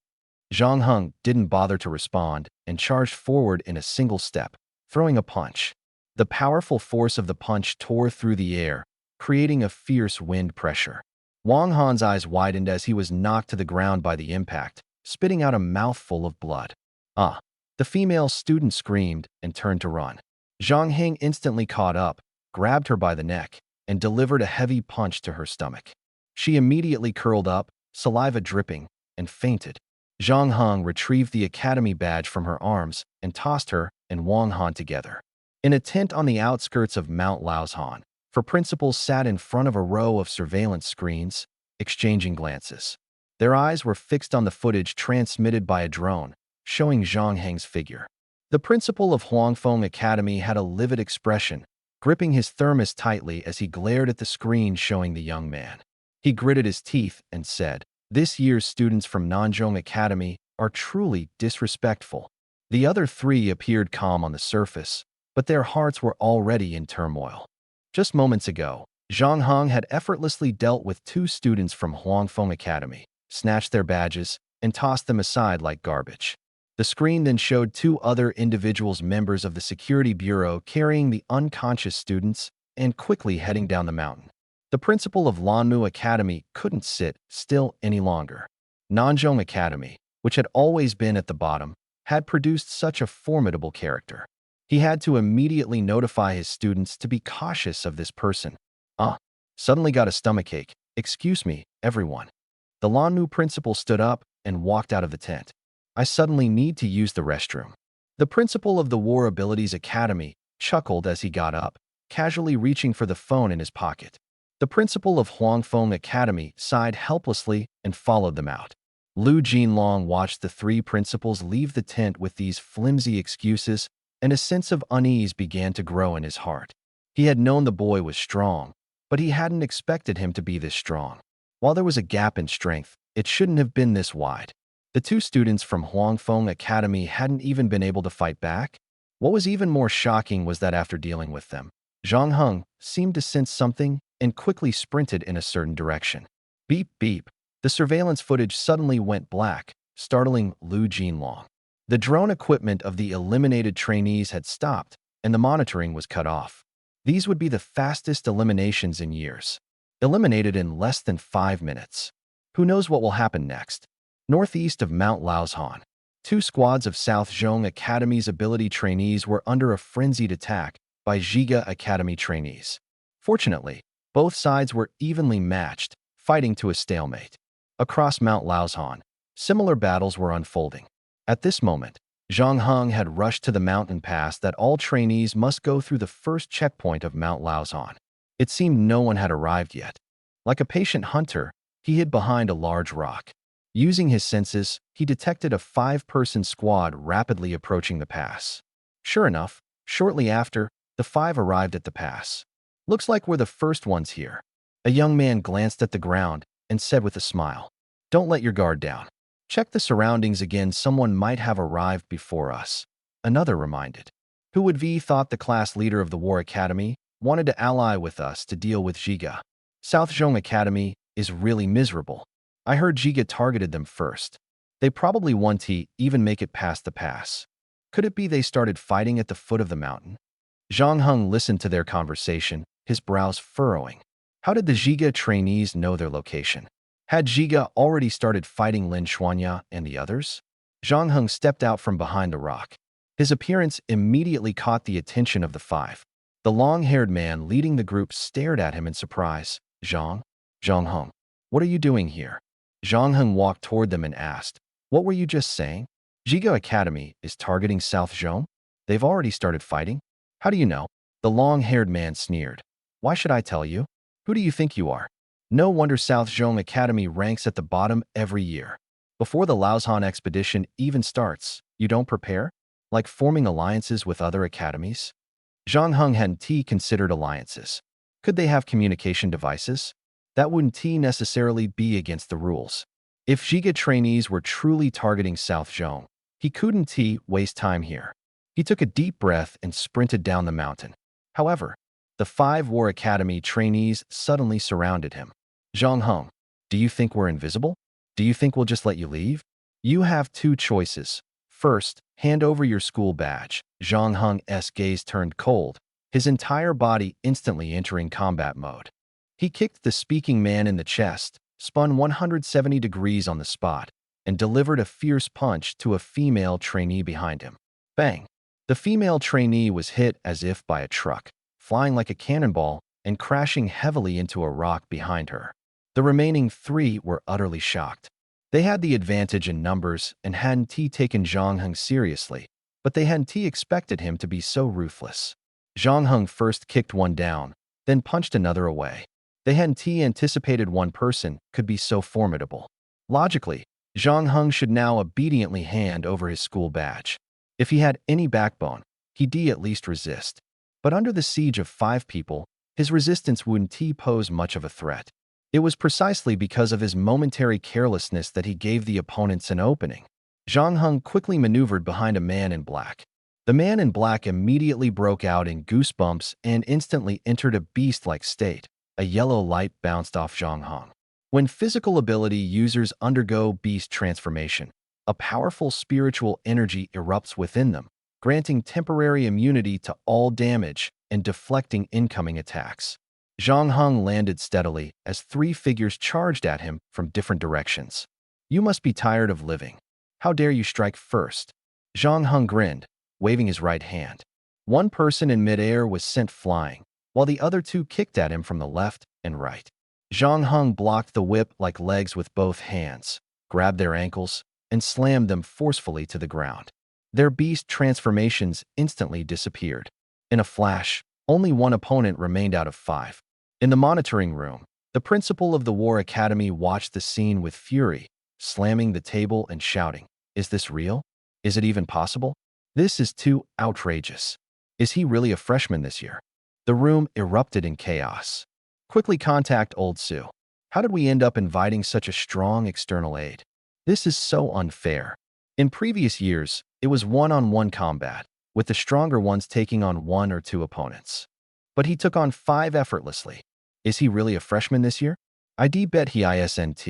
Zhang Heng didn't bother to respond and charged forward in a single step, throwing a punch. The powerful force of the punch tore through the air, creating a fierce wind pressure. Wang Han's eyes widened as he was knocked to the ground by the impact, spitting out a mouthful of blood. "Ah!" The female student screamed and turned to run. Zhang Heng instantly caught up, grabbed her by the neck, and delivered a heavy punch to her stomach. She immediately curled up, saliva dripping, and fainted. Zhang Heng retrieved the academy badge from her arms and tossed her and Wang Han together. In a tent on the outskirts of Mount Laoshan, 4 principals sat in front of a row of surveillance screens, exchanging glances. Their eyes were fixed on the footage transmitted by a drone, showing Zhang Heng's figure. The principal of Huangfeng Academy had a livid expression, gripping his thermos tightly as he glared at the screen showing the young man. He gritted his teeth and said, "This year's students from Nanzhong Academy are truly disrespectful." The other 3 appeared calm on the surface, but their hearts were already in turmoil. Just moments ago, Zhang Heng had effortlessly dealt with 2 students from Huangfeng Academy, snatched their badges, and tossed them aside like garbage. The screen then showed 2 other individuals, members of the Security Bureau, carrying the unconscious students and quickly heading down the mountain. The principal of Lanmu Academy couldn't sit still any longer. Nanzhong Academy, which had always been at the bottom, had produced such a formidable character. He had to immediately notify his students to be cautious of this person. Suddenly got a stomachache. "Excuse me, everyone." The Lanmu principal stood up and walked out of the tent. "I suddenly need to use the restroom." The principal of the War Abilities Academy chuckled as he got up, casually reaching for the phone in his pocket. The principal of Huangfeng Academy sighed helplessly and followed them out. Lu Jinlong watched the 3 principals leave the tent with these flimsy excuses, and a sense of unease began to grow in his heart. He had known the boy was strong, but he hadn't expected him to be this strong. While there was a gap in strength, it shouldn't have been this wide. The two students from Huangfeng Academy hadn't even been able to fight back. What was even more shocking was that after dealing with them, Zhang Heng seemed to sense something and quickly sprinted in a certain direction. Beep, beep. The surveillance footage suddenly went black, startling Lu Jinlong. The drone equipment of the eliminated trainees had stopped, and the monitoring was cut off. These would be the fastest eliminations in years. Eliminated in less than 5 minutes. Who knows what will happen next? Northeast of Mount Laozhan, two squads of South Zhong Academy's ability trainees were under a frenzied attack by Zhiga Academy trainees. Fortunately, both sides were evenly matched, fighting to a stalemate. Across Mount Laozhan, similar battles were unfolding. At this moment, Zhang Heng had rushed to the mountain pass that all trainees must go through the first checkpoint of Mount Laozhan. It seemed no one had arrived yet. Like a patient hunter, he hid behind a large rock. Using his senses, he detected a 5-person squad rapidly approaching the pass. Sure enough, shortly after, the 5 arrived at the pass. Looks like we're the first ones here. A young man glanced at the ground and said with a smile, "Don't let your guard down. Check the surroundings again, someone might have arrived before us." Another reminded. Who would be thought the class leader of the War Academy wanted to ally with us to deal with Zhiga. South Zhong Academy is really miserable. I heard Zhiga targeted them first. They probably want to even make it past the pass. Could it be they started fighting at the foot of the mountain? Zhang Heng listened to their conversation, his brows furrowing. How did the Zhiga trainees know their location? Had Zhiga already started fighting Lin Xuanya and the others? Zhang Heng stepped out from behind the rock. His appearance immediately caught the attention of the 5. The long-haired man leading the group stared at him in surprise. Zhang Heng, what are you doing here?" Zhang Heng walked toward them and asked, "What were you just saying? Zhiga Academy is targeting South Zhong? They've already started fighting? How do you know?" The long-haired man sneered. "Why should I tell you? Who do you think you are? No wonder South Zhong Academy ranks at the bottom every year. Before the Laozhan expedition even starts, you don't prepare? Like forming alliances with other academies?" Zhang Heng hadn't considered alliances. Could they have communication devices? That wouldn't necessarily be against the rules. If Zhiga trainees were truly targeting South Zhong, he couldn't waste time here. He took a deep breath and sprinted down the mountain. However, the 5 War Academy trainees suddenly surrounded him. "Zhang Heng, do you think we're invisible? Do you think we'll just let you leave? You have 2 choices. First, hand over your school badge." Zhang Heng's gaze turned cold, his entire body instantly entering combat mode. He kicked the speaking man in the chest, spun 170 degrees on the spot, and delivered a fierce punch to a female trainee behind him. Bang! The female trainee was hit as if by a truck, flying like a cannonball and crashing heavily into a rock behind her. The remaining 3 were utterly shocked. They had the advantage in numbers and hadn't taken Zhang Heng seriously, but they hadn't expected him to be so ruthless. Zhang Heng first kicked one down, then punched another away. They hadn't anticipated one person could be so formidable. Logically, Zhang Heng should now obediently hand over his school badge. If he had any backbone, he'd at least resist. But under the siege of 5 people, his resistance wouldn't pose much of a threat. It was precisely because of his momentary carelessness that he gave the opponents an opening. Zhang Heng quickly maneuvered behind a man in black. The man in black immediately broke out in goosebumps and instantly entered a beast-like state. A yellow light bounced off Zhang Heng. When physical ability users undergo beast transformation, a powerful spiritual energy erupts within them, granting temporary immunity to all damage and deflecting incoming attacks. Zhang Heng landed steadily as 3 figures charged at him from different directions. "You must be tired of living. How dare you strike first?" Zhang Heng grinned, waving his right hand. One person in midair was sent flying, while the other 2 kicked at him from the left and right. Zhang Heng blocked the whip like legs with both hands, grabbed their ankles, and slammed them forcefully to the ground. Their beast transformations instantly disappeared. In a flash, only one opponent remained out of 5. In the monitoring room, the principal of the War Academy watched the scene with fury, slamming the table and shouting, "Is this real? Is it even possible? This is too outrageous. Is he really a freshman this year?" The room erupted in chaos. "Quickly contact Old Sue. How did we end up inviting such a strong external aid?" This is so unfair. In previous years, it was one-on-one combat, with the stronger ones taking on one or two opponents. But he took on five effortlessly. Is he really a freshman this year? I bet he isn't.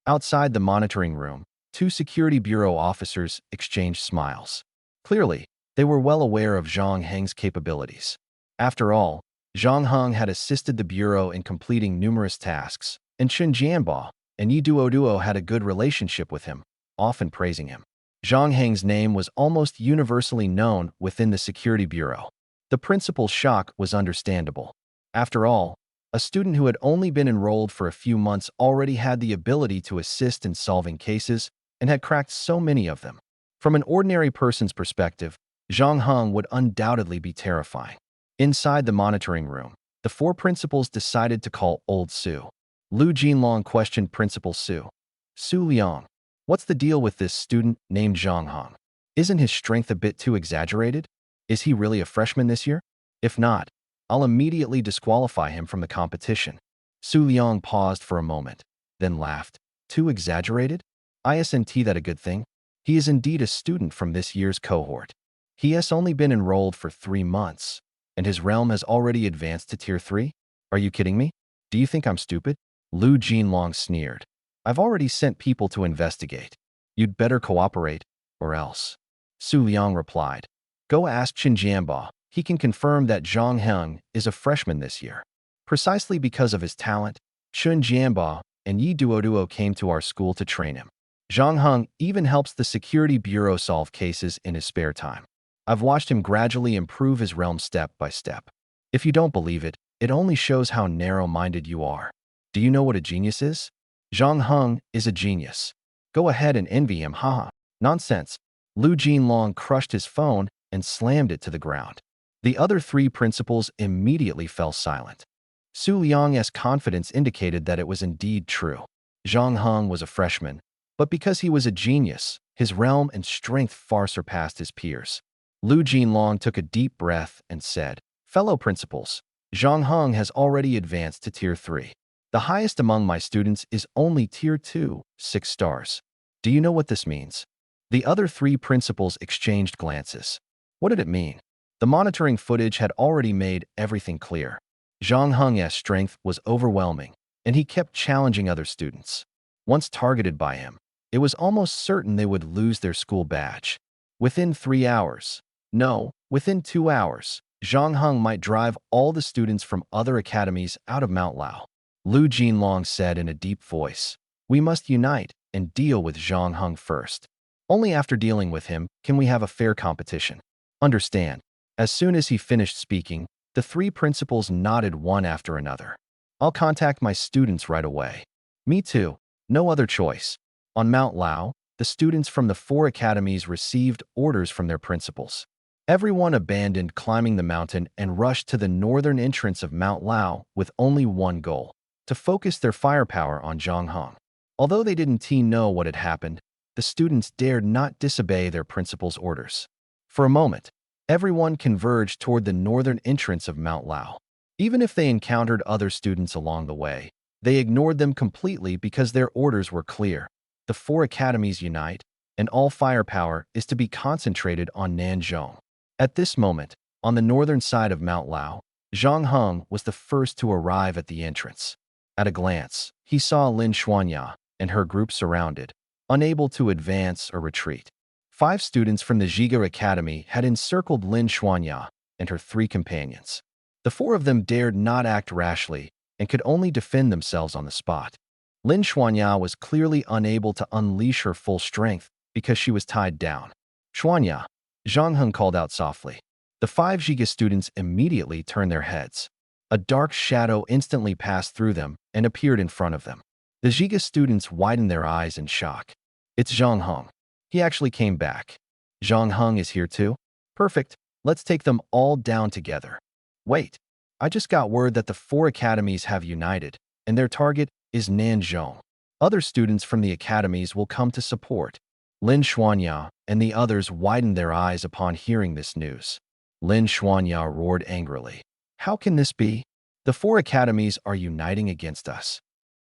Outside the monitoring room, two security bureau officers exchanged smiles. Clearly, they were well aware of Zhang Heng's capabilities. After all, Zhang Heng had assisted the bureau in completing numerous tasks, and Chen Jianba and Yi Duo had a good relationship with him, often praising him. Zhang Heng's name was almost universally known within the security bureau. The principal's shock was understandable. After all, a student who had only been enrolled for a few months already had the ability to assist in solving cases and had cracked so many of them. From an ordinary person's perspective, Zhang Heng would undoubtedly be terrifying. Inside the monitoring room, the four principals decided to call Old Su. Lu Jinlong questioned Principal Su. Su Liang, what's the deal with this student named Zhang Heng? Isn't his strength a bit too exaggerated? Is he really a freshman this year? If not, I'll immediately disqualify him from the competition. Su Liang paused for a moment, then laughed. Too exaggerated? Isn't that a good thing? He is indeed a student from this year's cohort. He has only been enrolled for 3 months, and his realm has already advanced to Tier 3? Are you kidding me? Do you think I'm stupid? Lu Jinlong sneered. I've already sent people to investigate. You'd better cooperate, or else. Su Liang replied. Go ask Qin Jianba. He can confirm that Zhang Heng is a freshman this year. Precisely because of his talent, Qin Jianba and Yi Duo came to our school to train him. Zhang Heng even helps the security bureau solve cases in his spare time. I've watched him gradually improve his realm step by step. If you don't believe it, it only shows how narrow-minded you are. Do you know what a genius is? Zhang Heng is a genius. Go ahead and envy him, haha. Nonsense. Lu Jinlong crushed his phone and slammed it to the ground. The other three principals immediately fell silent. Su Liang's confidence indicated that it was indeed true. Zhang Heng was a freshman, but because he was a genius, his realm and strength far surpassed his peers. Lu Jinlong took a deep breath and said, Fellow principals, Zhang Heng has already advanced to Tier 3. The highest among my students is only Tier 2, 6 stars. Do you know what this means? The other three principals exchanged glances. What did it mean? The monitoring footage had already made everything clear. Zhang Heng's strength was overwhelming, and he kept challenging other students. Once targeted by him, it was almost certain they would lose their school badge. Within 3 hours, no, within 2 hours, Zhang Heng might drive all the students from other academies out of Mount Lao. Lu Jinlong said in a deep voice, We must unite and deal with Zhang Heng first. Only after dealing with him can we have a fair competition. Understand? As soon as he finished speaking, the three principals nodded one after another. I'll contact my students right away. Me too. No other choice. On Mount Lao, the students from the 4 academies received orders from their principals. Everyone abandoned climbing the mountain and rushed to the northern entrance of Mount Lao with only one goal, to focus their firepower on Zhang Heng. Although they didn't know what had happened, the students dared not disobey their principal's orders. For a moment, everyone converged toward the northern entrance of Mount Lao. Even if they encountered other students along the way, they ignored them completely because their orders were clear. The 4 academies unite, and all firepower is to be concentrated on Nanzhong. At this moment, on the northern side of Mount Lao, Zhang Heng was the first to arrive at the entrance. At a glance, he saw Lin Xuanya and her group surrounded, unable to advance or retreat. 5 students from the Zhiga Academy had encircled Lin Xuanya and her 3 companions. The 4 of them dared not act rashly and could only defend themselves on the spot. Lin Xuanya was clearly unable to unleash her full strength because she was tied down. Xuanya, Zhang Heng called out softly. The 5 Zhiga students immediately turned their heads. A dark shadow instantly passed through them and appeared in front of them. The Zhiga students widened their eyes in shock. It's Zhang Heng. He actually came back. Zhang Heng is here too? Perfect. Let's take them all down together. Wait, I just got word that the 4 academies have united, and their target is Nanzhong. Other students from the academies will come to support. Lin Xuanya and the others widened their eyes upon hearing this news. Lin Xuanya roared angrily. How can this be? The 4 academies are uniting against us.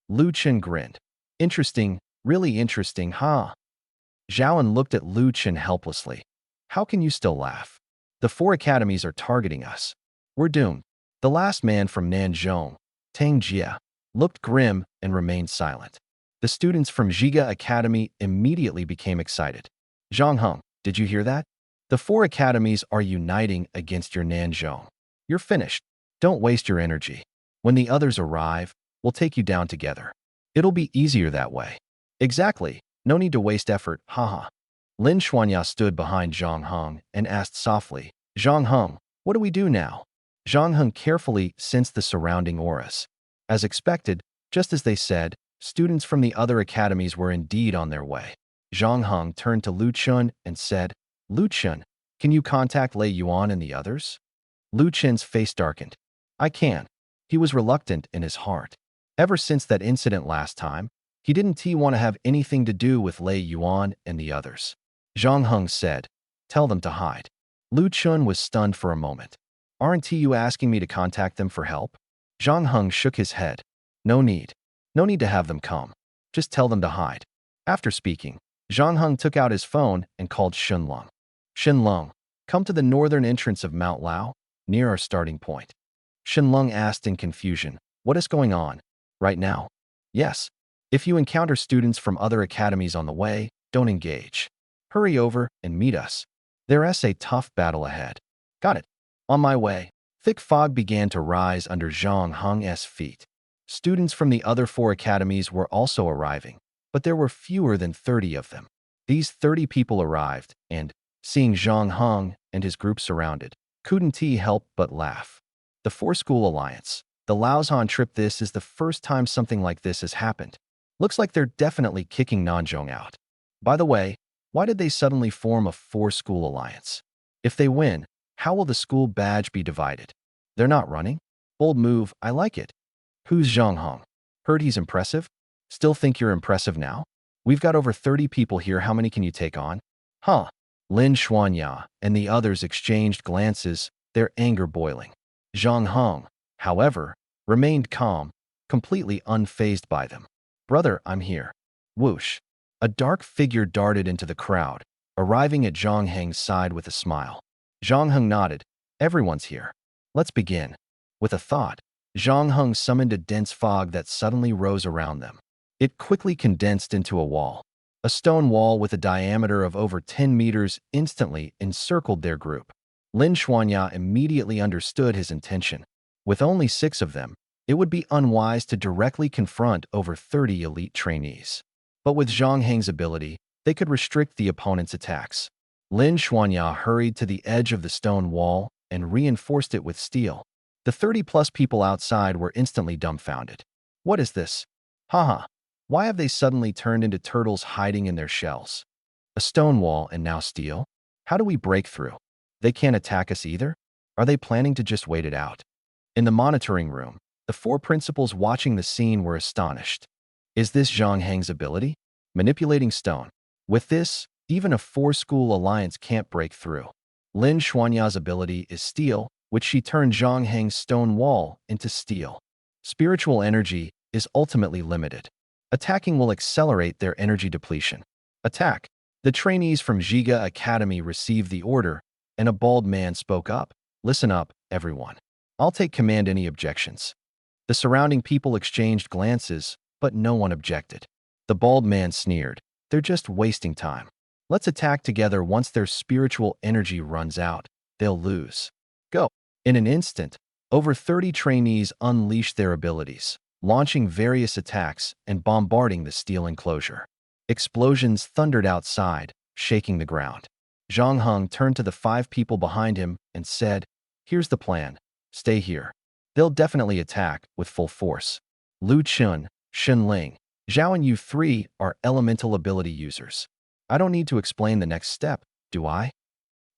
Lu Chen grinned. Interesting, Really interesting, huh? Zhaoan looked at Lu Chen helplessly. How can you still laugh? The four academies are targeting us. We're doomed. The last man from Nanzhong, Tang Jia, looked grim and remained silent. The students from Zhiga Academy immediately became excited. Zhang Heng, did you hear that? The four academies are uniting against your Nanzhong. You're finished. Don't waste your energy. When the others arrive, we'll take you down together. It'll be easier that way. Exactly. No need to waste effort, haha. Lin Xuanya stood behind Zhang Heng and asked softly, Zhang Heng, what do we do now? Zhang Heng carefully sensed the surrounding auras. As expected, just as they said, students from the other academies were indeed on their way. Zhang Heng turned to Lu Chun and said, Lu Chun, can you contact Lei Yuan and the others? Lu Chen's face darkened. I can. He was reluctant in his heart. Ever since that incident last time, he didn't want to have anything to do with Lei Yuan and the others. Zhang Heng said, tell them to hide. Lu Chun was stunned for a moment. Aren't you asking me to contact them for help? Zhang Heng shook his head. No need. No need to have them come. Just tell them to hide. After speaking, Zhang Heng took out his phone and called Shenlong. Shenlong, come to the northern entrance of Mount Lao, near our starting point. Shenlong asked in confusion, what is going on? Right now? Yes. If you encounter students from other academies on the way, don't engage. Hurry over and meet us. There's a tough battle ahead. Got it. On my way. Thick fog began to rise under Zhang Heng's feet. Students from the other four academies were also arriving, but there were fewer than 30 of them. These 30 people arrived, and, seeing Zhang Heng and his group surrounded, couldn't he help but laugh. The four-school alliance. The Laozhan trip. This is the first time something like this has happened. Looks like they're definitely kicking Nanzhong out. By the way, why did they suddenly form a four-school alliance? If they win, how will the school badge be divided? They're not running? Bold move, I like it. Who's Zhang Heng? Heard he's impressive? Still think you're impressive now? We've got over 30 people here, how many can you take on? Huh. Lin Xuanya and the others exchanged glances, their anger boiling. Zhang Heng, however, remained calm, completely unfazed by them. Brother, I'm here. Whoosh. A dark figure darted into the crowd, arriving at Zhang Heng's side with a smile. Zhang Heng nodded. Everyone's here. Let's begin. With a thought, Zhang Heng summoned a dense fog that suddenly rose around them. It quickly condensed into a wall. A stone wall with a diameter of over 10 meters instantly encircled their group. Lin Xuanya immediately understood his intention. With only 6 of them, it would be unwise to directly confront over 30 elite trainees. But with Zhang Heng's ability, they could restrict the opponent's attacks. Lin Xuanya hurried to the edge of the stone wall and reinforced it with steel. The 30-plus people outside were instantly dumbfounded. What is this? Haha. Why have they suddenly turned into turtles hiding in their shells? A stone wall and now steel? How do we break through? They can't attack us either? Are they planning to just wait it out? In the monitoring room, the 4 principals watching the scene were astonished. Is this Zhang Heng's ability? Manipulating stone. With this, even a 4-school alliance can't break through. Lin Xuanya's ability is steel, which she turned Zhang Heng's stone wall into steel. Spiritual energy is ultimately limited. Attacking will accelerate their energy depletion. Attack. The trainees from Zhiga Academy received the order, and a bald man spoke up. Listen up, everyone. I'll take command. Any objections? The surrounding people exchanged glances, but no one objected. The bald man sneered. They're just wasting time. Let's attack together. Once their spiritual energy runs out, they'll lose. Go. In an instant, over 30 trainees unleashed their abilities, launching various attacks and bombarding the steel enclosure. Explosions thundered outside, shaking the ground. Zhang Heng turned to the 5 people behind him and said, here's the plan. Stay here. They'll definitely attack with full force. Lu Chun, Shen Ling, Zhao and you 3 are elemental ability users. I don't need to explain the next step, do I?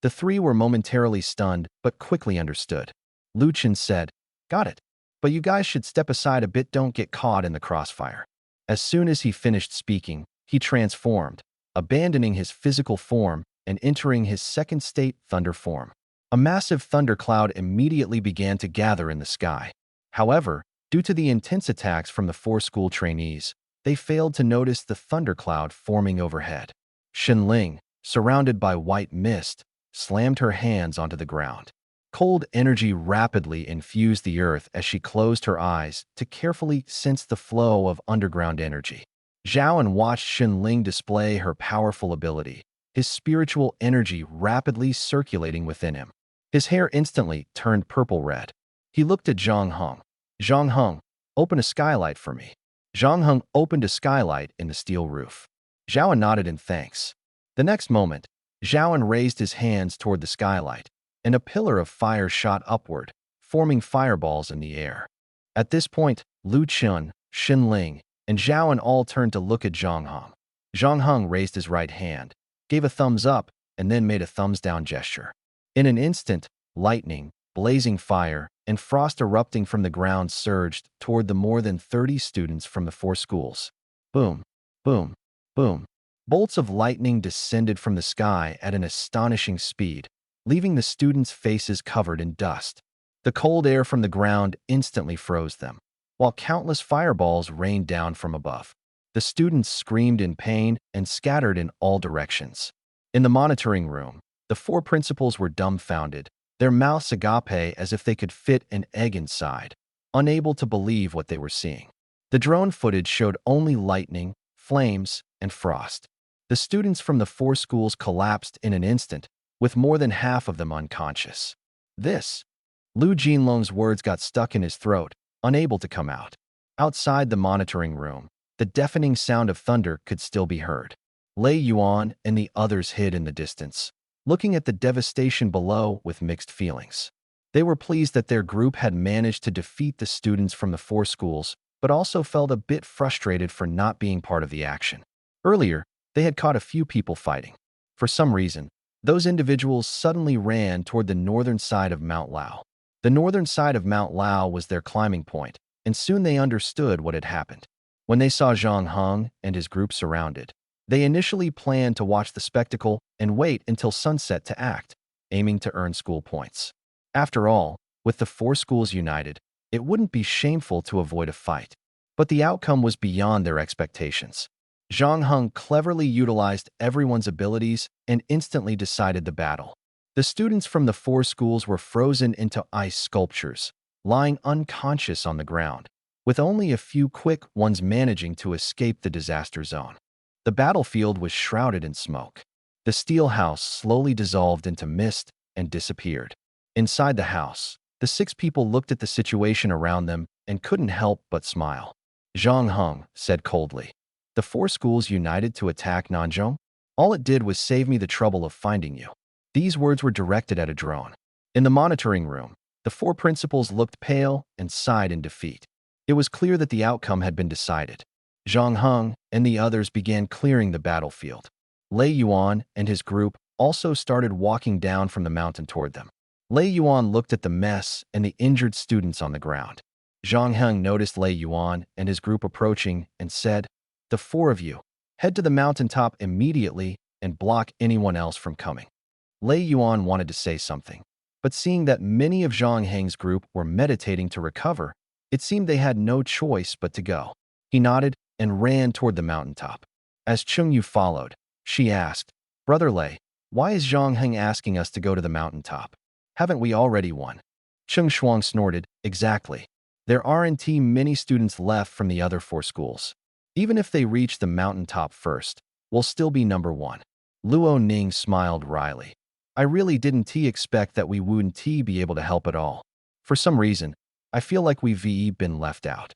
The 3 were momentarily stunned, but quickly understood. Lu Chun said, got it. But you guys should step aside a bit, don't get caught in the crossfire. As soon as he finished speaking, he transformed, abandoning his physical form and entering his second state, thunder form. A massive thundercloud immediately began to gather in the sky. However, due to the intense attacks from the 4 school trainees, they failed to notice the thundercloud forming overhead. Xinling, surrounded by white mist, slammed her hands onto the ground. Cold energy rapidly infused the earth as she closed her eyes to carefully sense the flow of underground energy. Zhaoan watched Xinling display her powerful ability, his spiritual energy rapidly circulating within him. His hair instantly turned purple-red. He looked at Zhang Heng. "Zhang Heng, open a skylight for me." Zhang Heng opened a skylight in the steel roof. Zhaoan nodded in thanks. The next moment, Zhaoan raised his hands toward the skylight, and a pillar of fire shot upward, forming fireballs in the air. At this point, Lu Chun, Xinling, and Zhaoan all turned to look at Zhang Heng. Zhang Heng raised his right hand, gave a thumbs up, and then made a thumbs down gesture. In an instant, lightning, blazing fire, and frost erupting from the ground surged toward the more than 30 students from the 4 schools. Boom, boom, boom. Bolts of lightning descended from the sky at an astonishing speed, leaving the students' faces covered in dust. The cold air from the ground instantly froze them, while countless fireballs rained down from above. The students screamed in pain and scattered in all directions. In the monitoring room, the 4 principals were dumbfounded, their mouths agape as if they could fit an egg inside, unable to believe what they were seeing. The drone footage showed only lightning, flames, and frost. The students from the 4 schools collapsed in an instant, with more than half of them unconscious. Lu Jinlong's words got stuck in his throat, unable to come out. Outside the monitoring room, the deafening sound of thunder could still be heard. Lei Yuan and the others hid in the distance, looking at the devastation below with mixed feelings. They were pleased that their group had managed to defeat the students from the 4 schools, but also felt a bit frustrated for not being part of the action. Earlier, they had caught a few people fighting. For some reason, those individuals suddenly ran toward the northern side of Mount Lao. The northern side of Mount Lao was their climbing point, and soon they understood what had happened. When they saw Zhang Heng and his group surrounded, they initially planned to watch the spectacle and wait until sunset to act, aiming to earn school points. After all, with the 4 schools united, it wouldn't be shameful to avoid a fight. But the outcome was beyond their expectations. Zhang Heng cleverly utilized everyone's abilities and instantly decided the battle. The students from the 4 schools were frozen into ice sculptures, lying unconscious on the ground, with only a few quick ones managing to escape the disaster zone. The battlefield was shrouded in smoke. The steel house slowly dissolved into mist and disappeared. Inside the house, the 6 people looked at the situation around them and couldn't help but smile. Zhang Heng said coldly, "The 4 schools united to attack Nanzhong? All it did was save me the trouble of finding you." These words were directed at a drone. In the monitoring room, the 4 principals looked pale and sighed in defeat. It was clear that the outcome had been decided. Zhang Heng and the others began clearing the battlefield. Lei Yuan and his group also started walking down from the mountain toward them. Lei Yuan looked at the mess and the injured students on the ground. Zhang Heng noticed Lei Yuan and his group approaching and said, "The 4 of you, head to the mountaintop immediately and block anyone else from coming." Lei Yuan wanted to say something, but seeing that many of Zhang Heng's group were meditating to recover, it seemed they had no choice but to go. He nodded and ran toward the mountaintop. As Chengyu followed, she asked, "Brother Lei, why is Zhang Heng asking us to go to the mountaintop? Haven't we already won?" Cheng Shuang snorted, "Exactly. There aren't many students left from the other 4 schools. Even if they reach the mountaintop first, we'll still be number 1. Luo Ning smiled wryly. "I really didn't expect that we wouldn't be able to help at all. For some reason, I feel like we've been left out."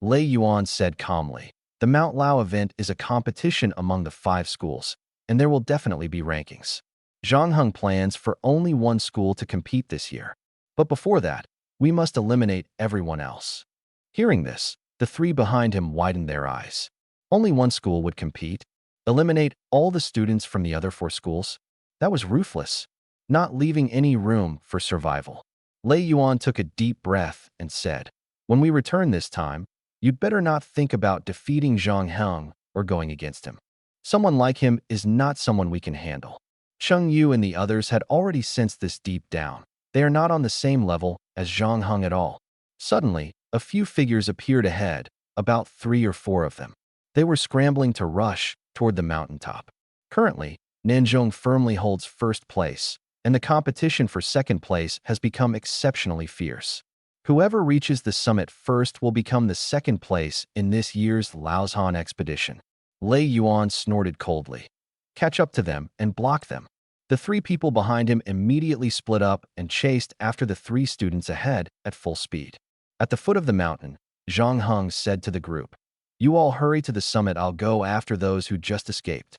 Lei Yuan said calmly, "The Mount Lao event is a competition among the 5 schools, and there will definitely be rankings. Zhang Heng plans for only 1 school to compete this year. But before that, we must eliminate everyone else." Hearing this, the 3 behind him widened their eyes. Only 1 school would compete? Eliminate all the students from the other 4 schools? That was ruthless, not leaving any room for survival. Lei Yuan took a deep breath and said, "When we return this time, you'd better not think about defeating Zhang Heng or going against him. Someone like him is not someone we can handle." Cheng Yu and the others had already sensed this deep down. They are not on the same level as Zhang Heng at all. Suddenly, a few figures appeared ahead, about 3 or 4 of them. They were scrambling to rush toward the mountaintop. Currently, Nanjong firmly holds first place, and the competition for second place has become exceptionally fierce. Whoever reaches the summit first will become the second place in this year's Laozhan expedition. Lei Yuan snorted coldly. Catch up to them and block them. The three people behind him immediately split up and chased after the three students ahead at full speed. At the foot of the mountain, Zhang Heng said to the group, "You all hurry to the summit. I'll go after those who just escaped."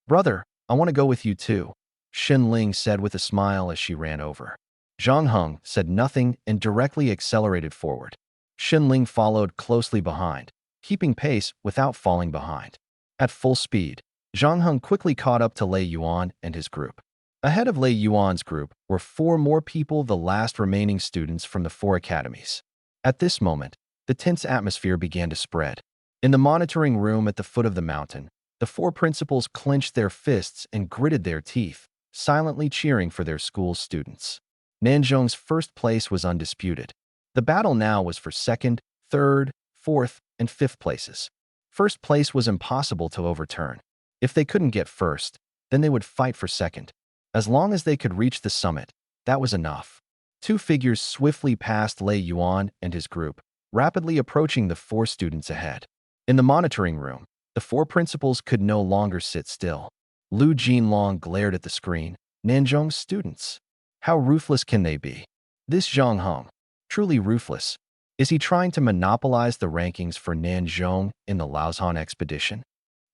"Brother, I want to go with you too," Xin Ling said with a smile as she ran over. Zhang Heng said nothing and directly accelerated forward. Xin Ling followed closely behind, keeping pace without falling behind. At full speed, Zhang Heng quickly caught up to Lei Yuan and his group. Ahead of Lei Yuan's group were four more people, the last remaining students from the four academies. At this moment, the tense atmosphere began to spread. In the monitoring room at the foot of the mountain, the four principals clenched their fists and gritted their teeth, silently cheering for their school's students. Nanjong's first place was undisputed. The battle now was for second, third, fourth, and fifth places. First place was impossible to overturn. If they couldn't get first, then they would fight for second. As long as they could reach the summit, that was enough. Two figures swiftly passed Lei Yuan and his group, rapidly approaching the four students ahead. In the monitoring room, the four principals could no longer sit still. Lu Jinlong glared at the screen. Nanjong's students. How ruthless can they be? This Zhang Heng, truly ruthless. Is he trying to monopolize the rankings for Nanjong in the Laozhan expedition?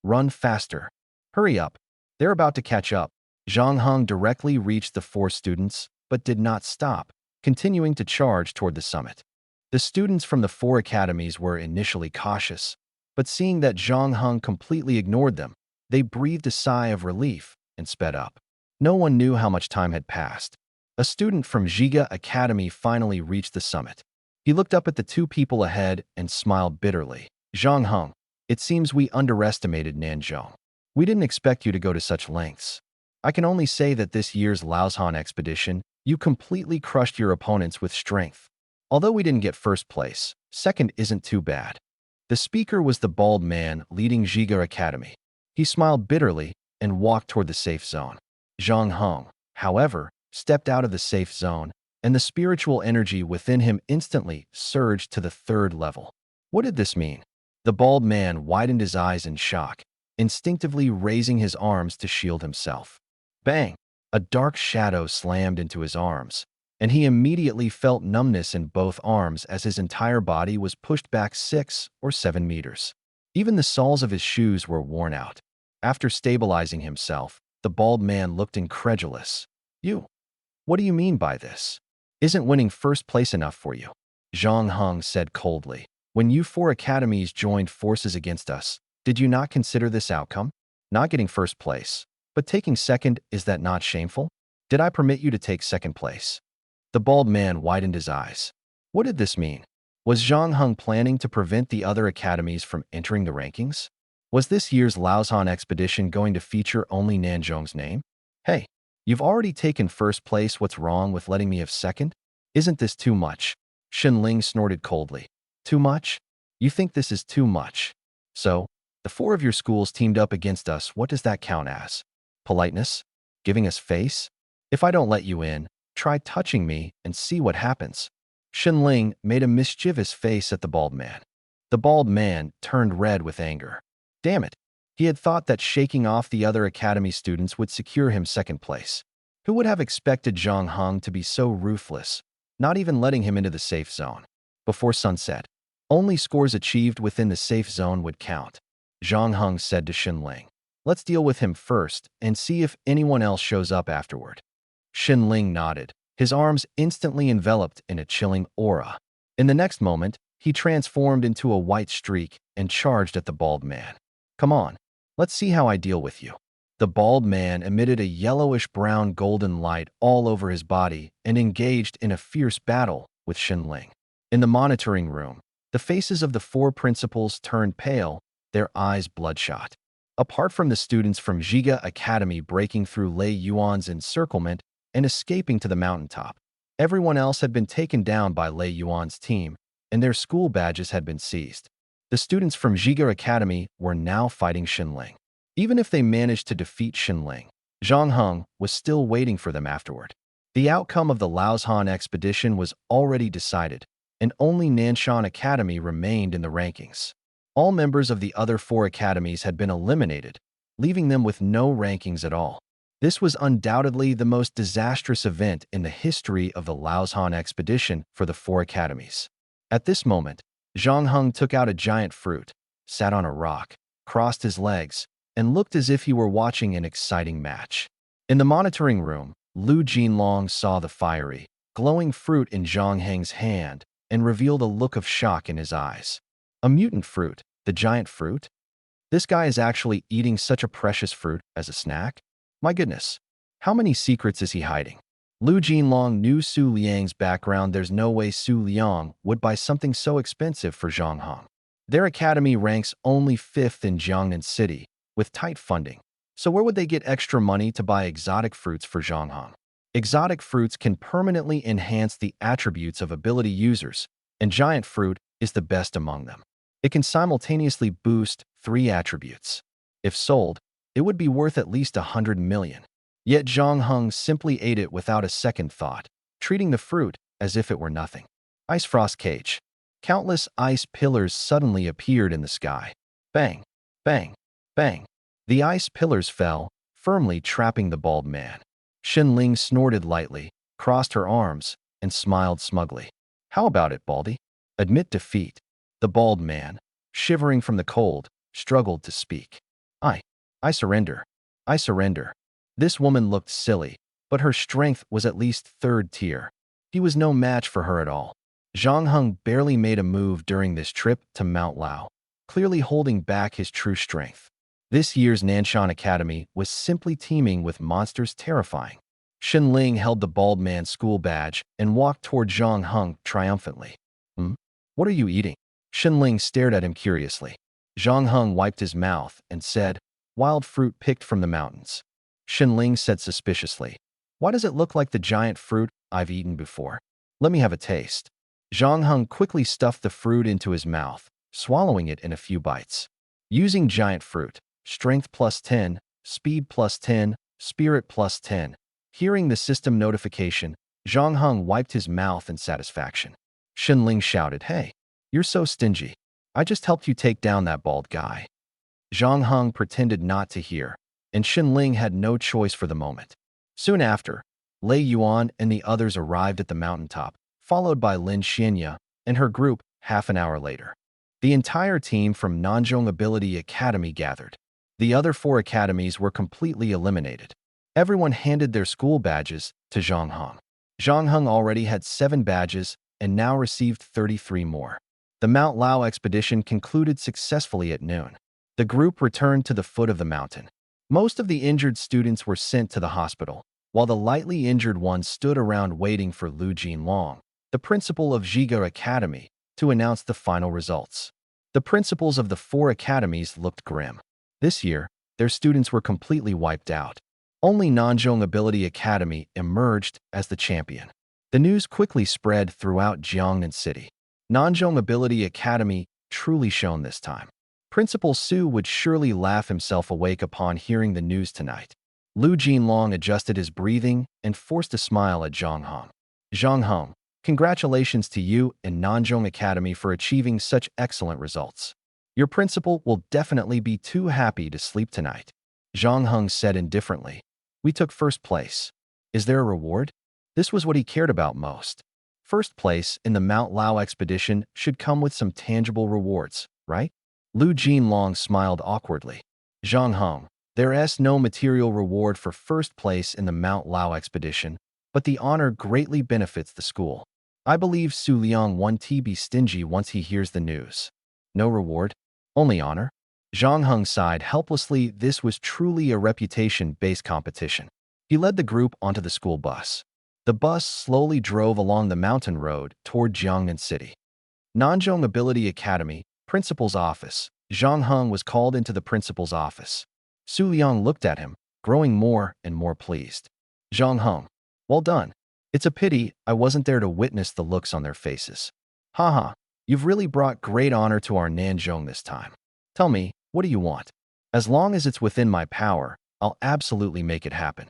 Run faster. Hurry up. They're about to catch up. Zhang Heng directly reached the four students, but did not stop, continuing to charge toward the summit. The students from the four academies were initially cautious, but seeing that Zhang Heng completely ignored them, they breathed a sigh of relief and sped up. No one knew how much time had passed. A student from Zhiga Academy finally reached the summit. He looked up at the two people ahead and smiled bitterly. "Zhang Heng, it seems we underestimated Nanjong. We didn't expect you to go to such lengths. I can only say that this year's Laozhan expedition, you completely crushed your opponents with strength. Although we didn't get first place, second isn't too bad." The speaker was the bald man leading Zhiga Academy. He smiled bitterly and walked toward the safe zone. Zhang Heng, however, stepped out of the safe zone, and the spiritual energy within him instantly surged to the third level. What did this mean? The bald man widened his eyes in shock, instinctively raising his arms to shield himself. Bang! A dark shadow slammed into his arms, and he immediately felt numbness in both arms as his entire body was pushed back 6 or 7 meters. Even the soles of his shoes were worn out. After stabilizing himself, the bald man looked incredulous. "You? What do you mean by this? Isn't winning first place enough for you?" Zhang Heng said coldly. "When you four academies joined forces against us, did you not consider this outcome? Not getting first place, but taking second, is that not shameful? Did I permit you to take second place?" The bald man widened his eyes. What did this mean? Was Zhang Heng planning to prevent the other academies from entering the rankings? Was this year's Laozhan expedition going to feature only Nanjong's name? "Hey, you've already taken first place. What's wrong with letting me have second? Isn't this too much?" Xin Ling snorted coldly. "Too much? You think this is too much? So, the four of your schools teamed up against us. What does that count as? Politeness? Giving us face? If I don't let you in, try touching me and see what happens." Xin Ling made a mischievous face at the bald man. The bald man turned red with anger. Damn it! He had thought that shaking off the other academy students would secure him second place. Who would have expected Zhang Heng to be so ruthless, not even letting him into the safe zone? Before sunset, only scores achieved within the safe zone would count. Zhang Heng said to Xin Ling, "Let's deal with him first and see if anyone else shows up afterward." Xin Ling nodded, his arms instantly enveloped in a chilling aura. In the next moment, he transformed into a white streak and charged at the bald man. "Come on, let's see how I deal with you." The bald man emitted a yellowish-brown golden light all over his body and engaged in a fierce battle with Xin Ling. In the monitoring room, the faces of the four principals turned pale, their eyes bloodshot. Apart from the students from Zhiga Academy breaking through Lei Yuan's encirclement and escaping to the mountaintop, everyone else had been taken down by Lei Yuan's team, and their school badges had been seized. The students from Zhiga Academy were now fighting Xinling. Even if they managed to defeat Xinling, Zhang Heng was still waiting for them afterward. The outcome of the Laozhan expedition was already decided, and only Nanshan Academy remained in the rankings. All members of the other 4 academies had been eliminated, leaving them with no rankings at all. This was undoubtedly the most disastrous event in the history of the Laozhan expedition for the 4 academies. At this moment, Zhang Heng took out a giant fruit, sat on a rock, crossed his legs, and looked as if he were watching an exciting match. In the monitoring room, Lu Jinlong saw the fiery, glowing fruit in Zhang Heng's hand and revealed a look of shock in his eyes. A mutant fruit, the giant fruit? This guy is actually eating such a precious fruit as a snack? My goodness, how many secrets is he hiding? Lu Jinlong knew Su Liang's background. There's no way Su Liang would buy something so expensive for Zhang Heng. Their academy ranks only 5th in Jiangnan City, with tight funding. So where would they get extra money to buy exotic fruits for Zhang Heng? Exotic fruits can permanently enhance the attributes of ability users, and giant fruit is the best among them. It can simultaneously boost 3 attributes. If sold, it would be worth at least 100 million. Yet Zhang Heng simply ate it without a second thought, treating the fruit as if it were nothing. Ice Frost Cage. Countless ice pillars suddenly appeared in the sky. Bang, bang, bang. The ice pillars fell, firmly trapping the bald man. Xinling snorted lightly, crossed her arms, and smiled smugly. How about it, Baldy? Admit defeat. The bald man, shivering from the cold, struggled to speak. I surrender. I surrender. This woman looked silly, but her strength was at least 3rd tier. He was no match for her at all. Zhang Heng barely made a move during this trip to Mount Lao, clearly holding back his true strength. This year's Nanshan Academy was simply teeming with monsters terrifying. Xinling held the bald man's school badge and walked toward Zhang Heng triumphantly. What are you eating? Xinling stared at him curiously. Zhang Heng wiped his mouth and said, wild fruit picked from the mountains. Xinling said suspiciously, why does it look like the giant fruit I've eaten before? Let me have a taste. Zhang Heng quickly stuffed the fruit into his mouth, swallowing it in a few bites. Using giant fruit, strength +10, speed +10, spirit +10. Hearing the system notification, Zhang Heng wiped his mouth in satisfaction. Xinling shouted, hey, you're so stingy. I just helped you take down that bald guy. Zhang Heng pretended not to hear, and Xinling had no choice for the moment. Soon after, Lei Yuan and the others arrived at the mountaintop, followed by Lin Xinya and her group half an hour later. The entire team from Nanzhong Ability Academy gathered. The other 4 academies were completely eliminated. Everyone handed their school badges to Zhang Heng. Zhang Heng already had 7 badges and now received 33 more. The Mount Lao expedition concluded successfully at noon. The group returned to the foot of the mountain. Most of the injured students were sent to the hospital, while the lightly injured ones stood around waiting for Lu Jinlong, the principal of Zhiga Academy, to announce the final results. The principals of the 4 academies looked grim. This year, their students were completely wiped out. Only Nanzhong Ability Academy emerged as the champion. The news quickly spread throughout Jiangnan City. Nanzhong Ability Academy truly shone this time. Principal Su would surely laugh himself awake upon hearing the news tonight. Lu Jinlong adjusted his breathing and forced a smile at Zhang Heng. Zhang Heng, congratulations to you and Nanzhong Academy for achieving such excellent results. Your principal will definitely be too happy to sleep tonight. Zhang Heng said indifferently. We took 1st place. Is there a reward? This was what he cared about most. 1st place in the Mount Lao expedition should come with some tangible rewards, right? Lu Jinlong smiled awkwardly. Zhang Heng, there is no material reward for 1st place in the Mount Lao expedition, but the honor greatly benefits the school. I believe Su Liang won't be stingy once he hears the news. No reward? Only honor? Zhang Heng sighed helplessly. This was truly a reputation-based competition. He led the group onto the school bus. The bus slowly drove along the mountain road toward Jiangnan City. Nanzhong Ability Academy, Principal's office. Zhang Heng was called into the principal's office. Su Liang looked at him, growing more and more pleased. Zhang Heng, well done. It's a pity I wasn't there to witness the looks on their faces. Haha, You've really brought great honor to our Nanzhong this time. Tell me, what do you want? As long as it's within my power, I'll absolutely make it happen.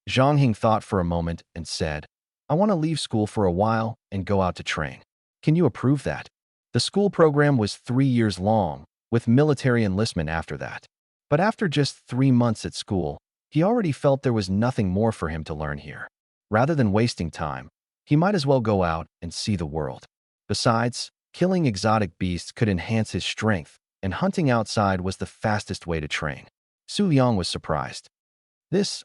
Zhang Hing thought for a moment and said, I want to leave school for a while and go out to train. Can you approve that? The school program was 3 years long, with military enlistment after that. But after just 3 months at school, he already felt there was nothing more for him to learn here. Rather than wasting time, he might as well go out and see the world. Besides, killing exotic beasts could enhance his strength, and hunting outside was the fastest way to train. Su Liang was surprised.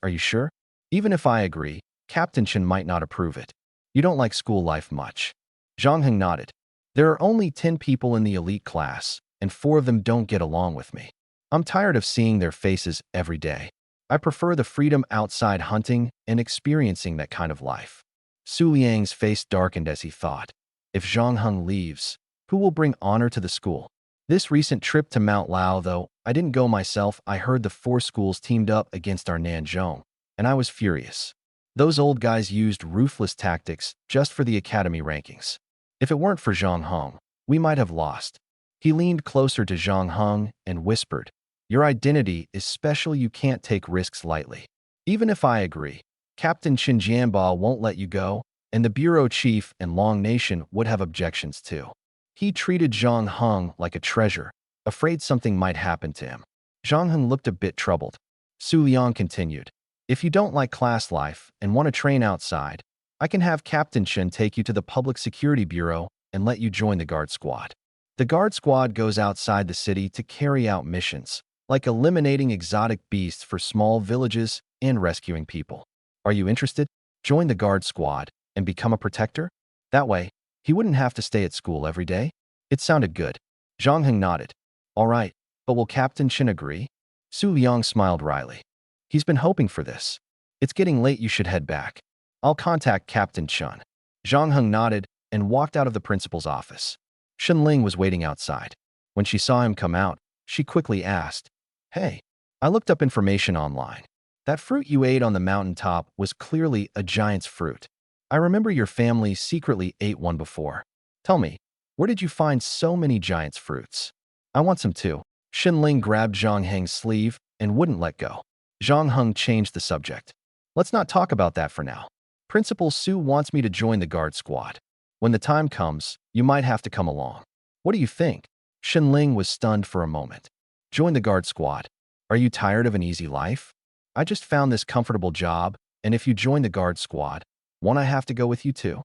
Are you sure? Even if I agree, Captain Chen might not approve it. You don't like school life much. Zhang Heng nodded. There are only 10 people in the elite class, and 4 of them don't get along with me. I'm tired of seeing their faces every day. I prefer the freedom outside hunting and experiencing that kind of life. Su Liang's face darkened as he thought, if Zhang Heng leaves, who will bring honor to the school? This recent trip to Mount Lao, though, I didn't go myself. I heard the 4 schools teamed up against our Nanzhong, and I was furious. Those old guys used ruthless tactics just for the academy rankings. If it weren't for Zhang Heng, we might have lost. He leaned closer to Zhang Heng and whispered, Your identity is special. You can't take risks lightly. Even if I agree, Captain Qin Jianba won't let you go, and the bureau chief and Long Nation would have objections too. He treated Zhang Heng like a treasure, afraid something might happen to him. Zhang Heng looked a bit troubled. Su Liang continued, If you don't like class life and want to train outside, I can have Captain Chen take you to the Public Security Bureau and let you join the guard squad. The guard squad goes outside the city to carry out missions, like eliminating exotic beasts for small villages and rescuing people. Are you interested? Join the guard squad and become a protector? That way, he wouldn't have to stay at school every day. It sounded good. Zhang Heng nodded. All right, but will Captain Chen agree? Su Liang smiled wryly. He's been hoping for this. It's getting late. You should head back. I'll contact Captain Chen. Zhang Heng nodded and walked out of the principal's office. Shen Ling was waiting outside. When she saw him come out, she quickly asked, Hey, I looked up information online. That fruit you ate on the mountaintop was clearly a giant's fruit. I remember your family secretly ate one before. Tell me, where did you find so many giant's fruits? I want some too. Shen Ling grabbed Zhang Heng's sleeve and wouldn't let go. Zhang Heng changed the subject. Let's not talk about that for now. Principal Su wants me to join the guard squad. When the time comes, you might have to come along. What do you think? Shen Ling was stunned for a moment. Join the guard squad. Are you tired of an easy life? I just found this comfortable job, and if you join the guard squad, won't I have to go with you too?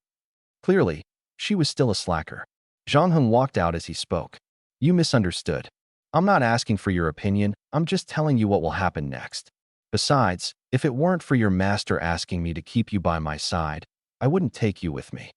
Clearly, she was still a slacker. Zhang Heng walked out as he spoke. You misunderstood. I'm not asking for your opinion. I'm just telling you what will happen next. Besides, if it weren't for your master asking me to keep you by my side, I wouldn't take you with me.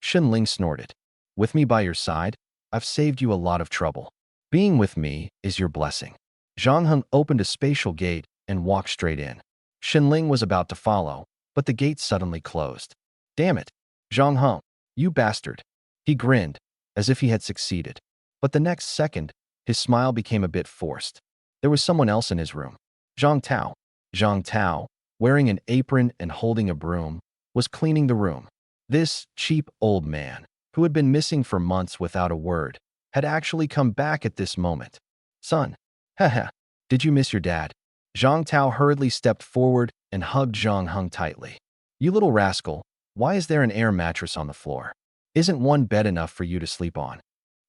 Shen Ling snorted. With me by your side? I've saved you a lot of trouble. Being with me is your blessing. Zhang Heng opened a spatial gate and walked straight in. Shen Ling was about to follow, but the gate suddenly closed. Damn it, Zhang Heng, you bastard. He grinned, as if he had succeeded. But the next second, his smile became a bit forced. There was someone else in his room. Zhang Tao. Zhang Tao, wearing an apron and holding a broom, was cleaning the room. This cheap old man, who had been missing for months without a word, had actually come back at this moment. Son, haha, did you miss your dad? Zhang Tao hurriedly stepped forward and hugged Zhang Heng tightly. You little rascal, why is there an air mattress on the floor? Isn't one bed enough for you to sleep on?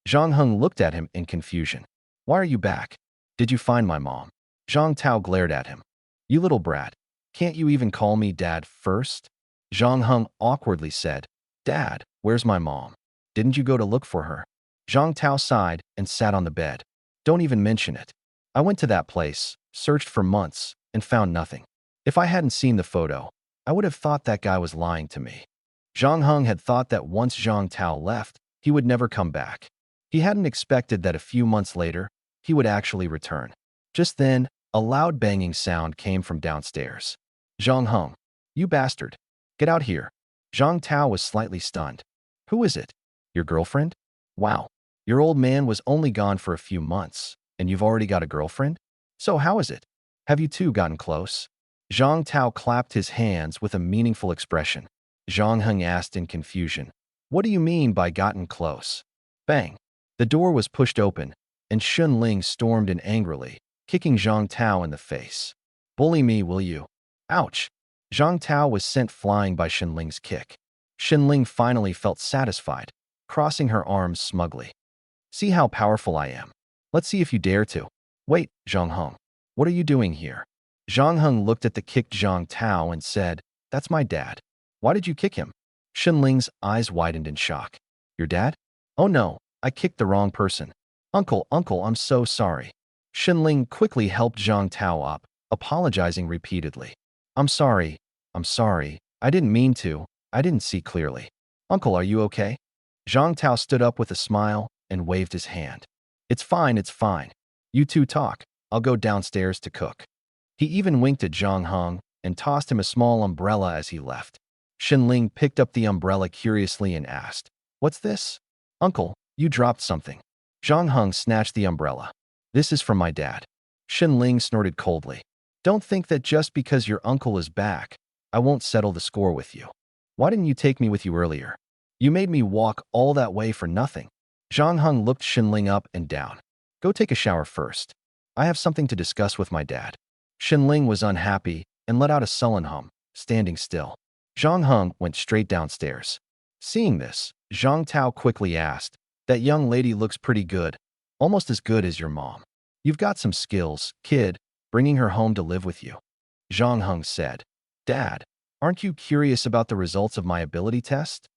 Zhang Heng looked at him in confusion. Why are you back? Did you find my mom? Zhang Tao glared at him. You little brat, can't you even call me dad first? Zhang Heng awkwardly said, Dad, where's my mom? Didn't you go to look for her? Zhang Tao sighed and sat on the bed. Don't even mention it. I went to that place, searched for months, and found nothing. If I hadn't seen the photo, I would have thought that guy was lying to me. Zhang Heng had thought that once Zhang Tao left, he would never come back. He hadn't expected that a few months later, he would actually return. Just then, a loud banging sound came from downstairs. Zhang Heng, you bastard. Get out here. Zhang Tao was slightly stunned. Who is it? Your girlfriend? Wow. Your old man was only gone for a few months, and you've already got a girlfriend? So how is it? Have you two gotten close? Zhang Tao clapped his hands with a meaningful expression. Zhang Heng asked in confusion. What do you mean by gotten close? Bang. The door was pushed open, and Shun Ling stormed in angrily, kicking Zhang Tao in the face. "Bully me, will you?" Ouch! Zhang Tao was sent flying by Shun Ling's kick. Shun Ling finally felt satisfied, crossing her arms smugly. "See how powerful I am. Let's see if you dare to." "Wait, Zhang Heng. What are you doing here?" Zhang Heng looked at the kicked Zhang Tao and said, "That's my dad." "Why did you kick him?" Shun Ling's eyes widened in shock. "Your dad?" "Oh no, I kicked the wrong person." Uncle, I'm so sorry." Shun Ling quickly helped Zhang Tao up, apologizing repeatedly. I'm sorry. I didn't mean to. I didn't see clearly." "Uncle, are you okay?" Zhang Tao stood up with a smile and waved his hand. It's fine. You two talk. I'll go downstairs to cook." He even winked at Zhang Heng and tossed him a small umbrella as he left. Shun Ling picked up the umbrella curiously and asked, "What's this?" "Uncle, you dropped something." Zhang Heng snatched the umbrella. "This is from my dad." Shun Ling snorted coldly. "Don't think that just because your uncle is back, I won't settle the score with you. Why didn't you take me with you earlier? You made me walk all that way for nothing." Zhang Heng looked Shun Ling up and down. "Go take a shower first. I have something to discuss with my dad." Shun Ling was unhappy and let out a sullen hum, standing still. Zhang Heng went straight downstairs. Seeing this, Zhang Tao quickly asked, "That young lady looks pretty good, almost as good as your mom. You've got some skills, kid, bringing her home to live with you." Zhang Heng said, "Dad, aren't you curious about the results of my ability test?"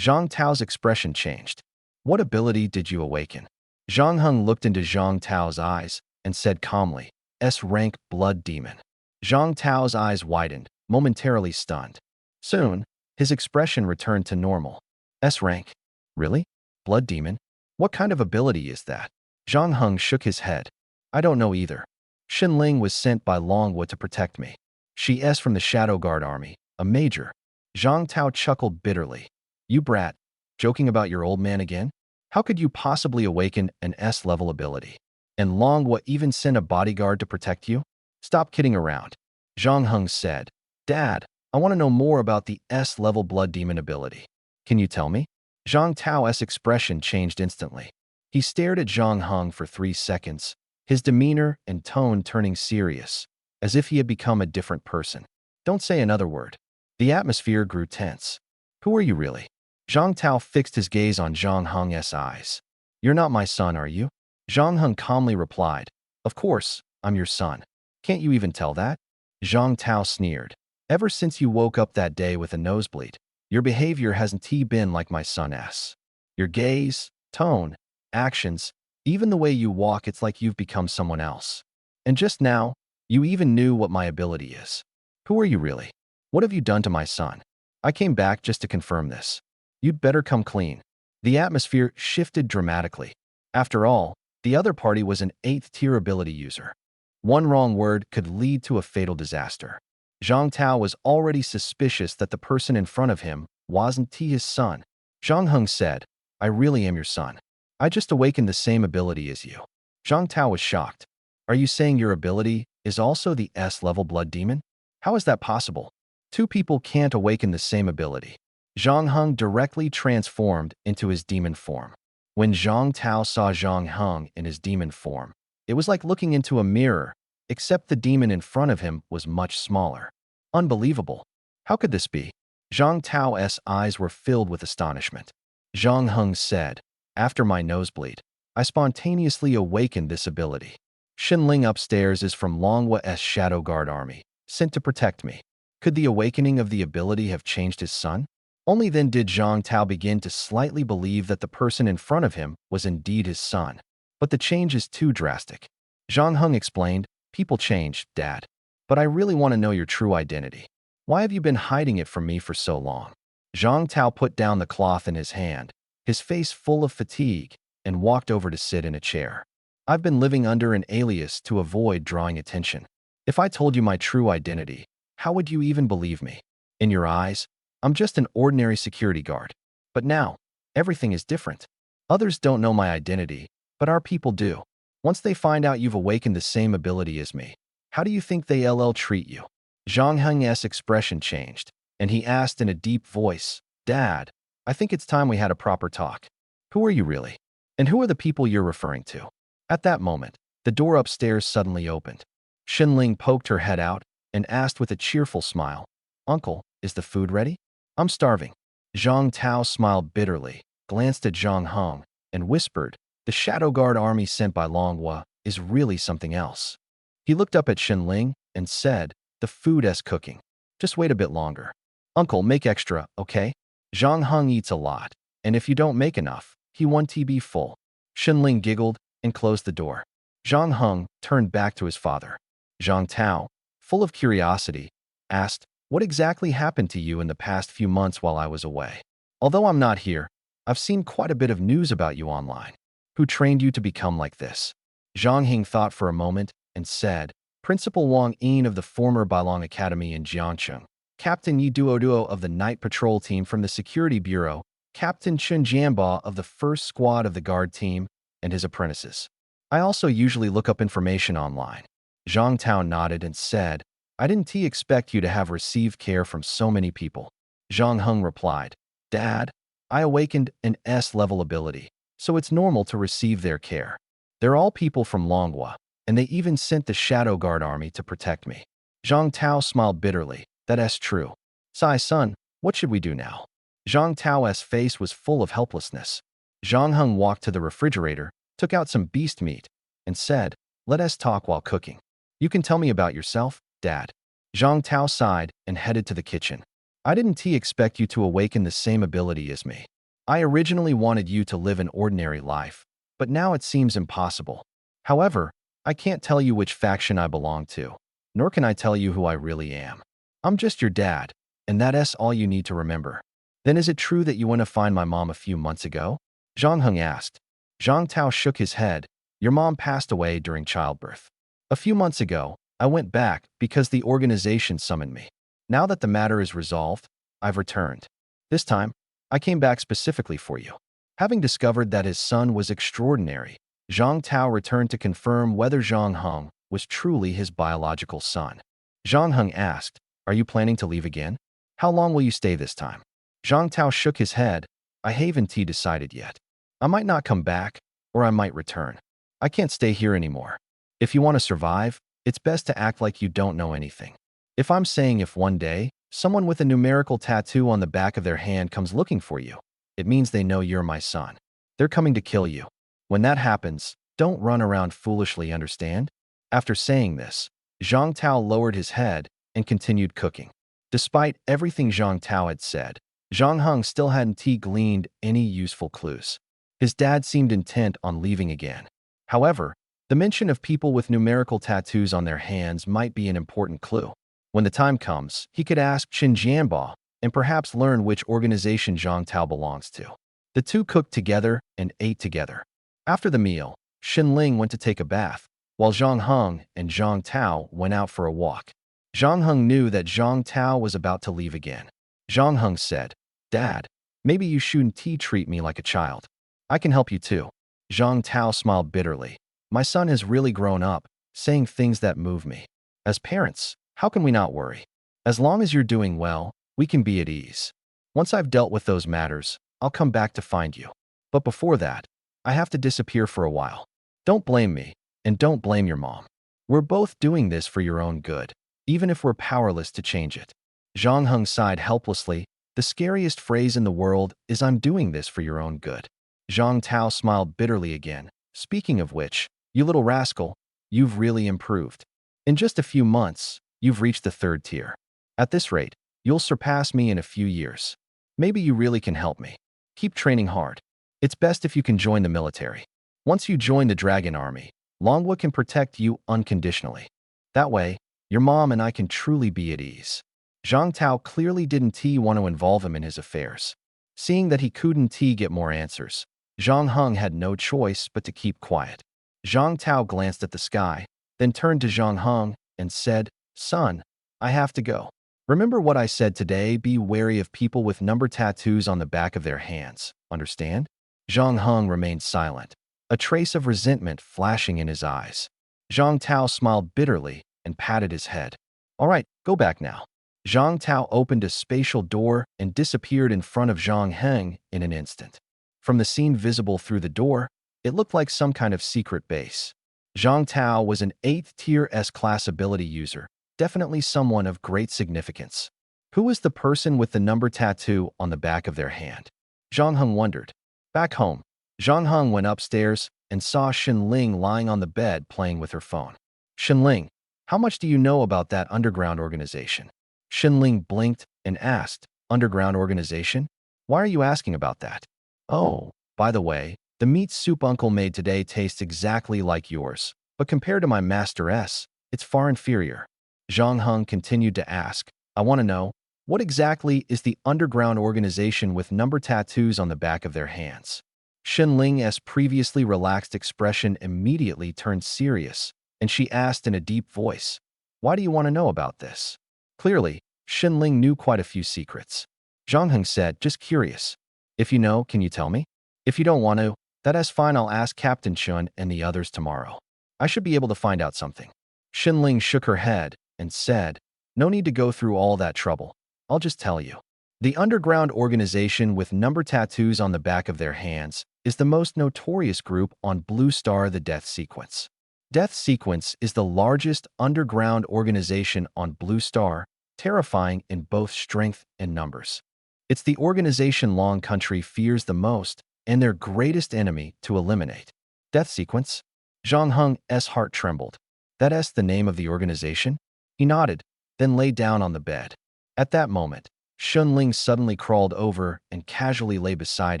Zhang Tao's expression changed. "What ability did you awaken?" Zhang Heng looked into Zhang Tao's eyes and said calmly, "S-rank blood demon." Zhang Tao's eyes widened, momentarily stunned. Soon, his expression returned to normal. "S-rank? Really? Blood demon? What kind of ability is that?" Zhang Heng shook his head. "I don't know either. Xin Ling was sent by Longwood to protect me. She is from the Shadow Guard Army, a major." Zhang Tao chuckled bitterly. "You brat, joking about your old man again? How could you possibly awaken an S-level ability? And Longwood even sent a bodyguard to protect you? Stop kidding around." Zhang Heng said, "Dad, I want to know more about the S-level blood demon ability. Can you tell me?" Zhang Tao's expression changed instantly. He stared at Zhang Heng for 3 seconds, his demeanor and tone turning serious, as if he had become a different person. "Don't say another word." The atmosphere grew tense. "Who are you really?" Zhang Tao fixed his gaze on Zhang Heng's eyes. "You're not my son, are you?" Zhang Heng calmly replied, "Of course, I'm your son. Can't you even tell that?" Zhang Tao sneered. "Ever since you woke up that day with a nosebleed, your behavior hasn't been like my son's. Your gaze, tone, actions, even the way you walk, it's like you've become someone else. And just now, you even knew what my ability is. Who are you really? What have you done to my son? I came back just to confirm this. You'd better come clean." The atmosphere shifted dramatically. After all, the other party was an 8th-tier ability user. One wrong word could lead to a fatal disaster. Zhang Tao was already suspicious that the person in front of him wasn't his son. Zhang Heng said, "I really am your son. I just awakened the same ability as you." Zhang Tao was shocked. "Are you saying your ability is also the S-level blood demon? How is that possible? Two people can't awaken the same ability." Zhang Heng directly transformed into his demon form. When Zhang Tao saw Zhang Heng in his demon form, it was like looking into a mirror, except the demon in front of him was much smaller. Unbelievable. How could this be? Zhang Tao's eyes were filled with astonishment. Zhang Heng said, "After my nosebleed, I spontaneously awakened this ability. Xin Ling upstairs is from Longwa's Shadow Guard Army, sent to protect me. Could the awakening of the ability have changed his son?" Only then did Zhang Tao begin to slightly believe that the person in front of him was indeed his son. But the change is too drastic. Zhang Heng explained, "People change, Dad. But I really want to know your true identity. Why have you been hiding it from me for so long?" Zhang Tao put down the cloth in his hand, his face full of fatigue, and walked over to sit in a chair. "I've been living under an alias to avoid drawing attention. If I told you my true identity, how would you even believe me? In your eyes, I'm just an ordinary security guard. But now, everything is different. Others don't know my identity, but our people do. Once they find out you've awakened the same ability as me, how do you think they'll treat you?" Zhang Heng's expression changed, and he asked in a deep voice, "Dad, I think it's time we had a proper talk. Who are you really?" And who are the people you're referring to? At that moment, the door upstairs suddenly opened. Xinling poked her head out and asked with a cheerful smile, "Uncle, is the food ready? I'm starving." Zhang Tao smiled bitterly, glanced at Zhang Heng, and whispered, "The Shadow Guard army sent by Longhua is really something else." He looked up at Xinling and said, "The food is cooking. Just wait a bit longer. Uncle, make extra, okay?" Zhang Heng eats a lot, and if you don't make enough, he won't be full. Xinling giggled and closed the door. Zhang Heng turned back to his father. Zhang Tao, full of curiosity, asked, "What exactly happened to you in the past few months while I was away? Although I'm not here, I've seen quite a bit of news about you online. Who trained you to become like this?" Zhang Heng thought for a moment and said, "Principal Wang Yin of the former Bailong Academy in Jiangcheng, Captain Yi Duoduo of the Night Patrol Team from the Security Bureau, Captain Chen Jianba of the first squad of the Guard Team, and his apprentices. I also usually look up information online." Zhang Tao nodded and said, "I didn't expect you to have received care from so many people." Zhang Heng replied, "Dad, I awakened an S-level ability, so it's normal to receive their care. They're all people from Longhua, and they even sent the Shadow Guard army to protect me." Zhang Tao smiled bitterly. "That's true. Sai son, what should we do now?" Zhang Tao's face was full of helplessness. Zhang Heng walked to the refrigerator, took out some beast meat, and said, "Let us talk while cooking. You can tell me about yourself, Dad." Zhang Tao sighed and headed to the kitchen. "I didn't expect you to awaken the same ability as me. I originally wanted you to live an ordinary life, but now it seems impossible. However, I can't tell you which faction I belong to, nor can I tell you who I really am. I'm just your dad, and that's all you need to remember." "Then is it true that you went to find my mom a few months ago?" Zhang Heng asked. Zhang Tao shook his head. "Your mom passed away during childbirth. A few months ago, I went back because the organization summoned me. Now that the matter is resolved, I've returned. This time, I came back specifically for you." Having discovered that his son was extraordinary, Zhang Tao returned to confirm whether Zhang Heng was truly his biological son. Zhang Heng asked, "Are you planning to leave again? How long will you stay this time?" Zhang Tao shook his head. "I haven't decided yet. I might not come back, or I might return. I can't stay here anymore. If you want to survive, it's best to act like you don't know anything. If I'm saying if one day, someone with a numerical tattoo on the back of their hand comes looking for you, it means they know you're my son. They're coming to kill you. When that happens, don't run around foolishly, understand?" After saying this, Zhang Tao lowered his head and continued cooking. Despite everything Zhang Tao had said, Zhang Heng still hadn't gleaned any useful clues. His dad seemed intent on leaving again. However, the mention of people with numerical tattoos on their hands might be an important clue. When the time comes, he could ask Chen Jianba and perhaps learn which organization Zhang Tao belongs to. The two cooked together and ate together. After the meal, Xinling went to take a bath, while Zhang Heng and Zhang Tao went out for a walk. Zhang Heng knew that Zhang Tao was about to leave again. Zhang Heng said, "Dad, maybe you shouldn't treat me like a child. I can help you too." Zhang Tao smiled bitterly. "My son has really grown up, saying things that move me. As parents, how can we not worry? As long as you're doing well, we can be at ease. Once I've dealt with those matters, I'll come back to find you. But before that, I have to disappear for a while. Don't blame me, and don't blame your mom. We're both doing this for your own good, even if we're powerless to change it." Zhang Heng sighed helplessly. "The scariest phrase in the world is 'I'm doing this for your own good.'" Zhang Tao smiled bitterly again. "Speaking of which, you little rascal, you've really improved. In just a few months, you've reached the 3rd tier. At this rate, you'll surpass me in a few years. Maybe you really can help me. Keep training hard. It's best if you can join the military. Once you join the Dragon Army, Longhua can protect you unconditionally. That way, your mom and I can truly be at ease." Zhang Tao clearly didn't want to involve him in his affairs. Seeing that he couldn't get more answers, Zhang Heng had no choice but to keep quiet. Zhang Tao glanced at the sky, then turned to Zhang Heng and said, "Son, I have to go. Remember what I said today, be wary of people with number tattoos on the back of their hands, understand?" Zhang Heng remained silent, a trace of resentment flashing in his eyes. Zhang Tao smiled bitterly and patted his head. "All right, go back now." Zhang Tao opened a spatial door and disappeared in front of Zhang Heng in an instant. From the scene visible through the door, It looked like some kind of secret base. Zhang Tao was an 8th tier S-class ability user, definitely someone of great significance. Who was the person with the number tattoo on the back of their hand? Zhang Heng wondered. Back home, Zhang Heng went upstairs and saw Shen Ling lying on the bed playing with her phone. Shen Ling, how much do you know about that underground organization? Shen Ling blinked and asked, Underground organization? Why are you asking about that? Oh, by the way, the meat soup Uncle made today tastes exactly like yours, but compared to my Master S, it's far inferior. Zhang Heng continued to ask, I want to know, what exactly is the underground organization with number tattoos on the back of their hands? Shen Ling's previously relaxed expression immediately turned serious, and she asked in a deep voice, Why do you want to know about this? Clearly, Shen Ling knew quite a few secrets. Zhang Heng said, just curious. If you know, can you tell me? If you don't want to, that's fine, I'll ask Captain Chun and the others tomorrow. I should be able to find out something. Shen Ling shook her head and said, No need to go through all that trouble. I'll just tell you. The underground organization with number tattoos on the back of their hands is the most notorious group on Blue Star, the Death Sequence. Death Sequence is the largest underground organization on Blue Star, terrifying in both strength and numbers. It's the organization Long Country fears the most and their greatest enemy to eliminate. Death Sequence? Zhang Heng's heart trembled. That's the name of the organization? He nodded, then lay down on the bed. At that moment, Shen Ling suddenly crawled over and casually lay beside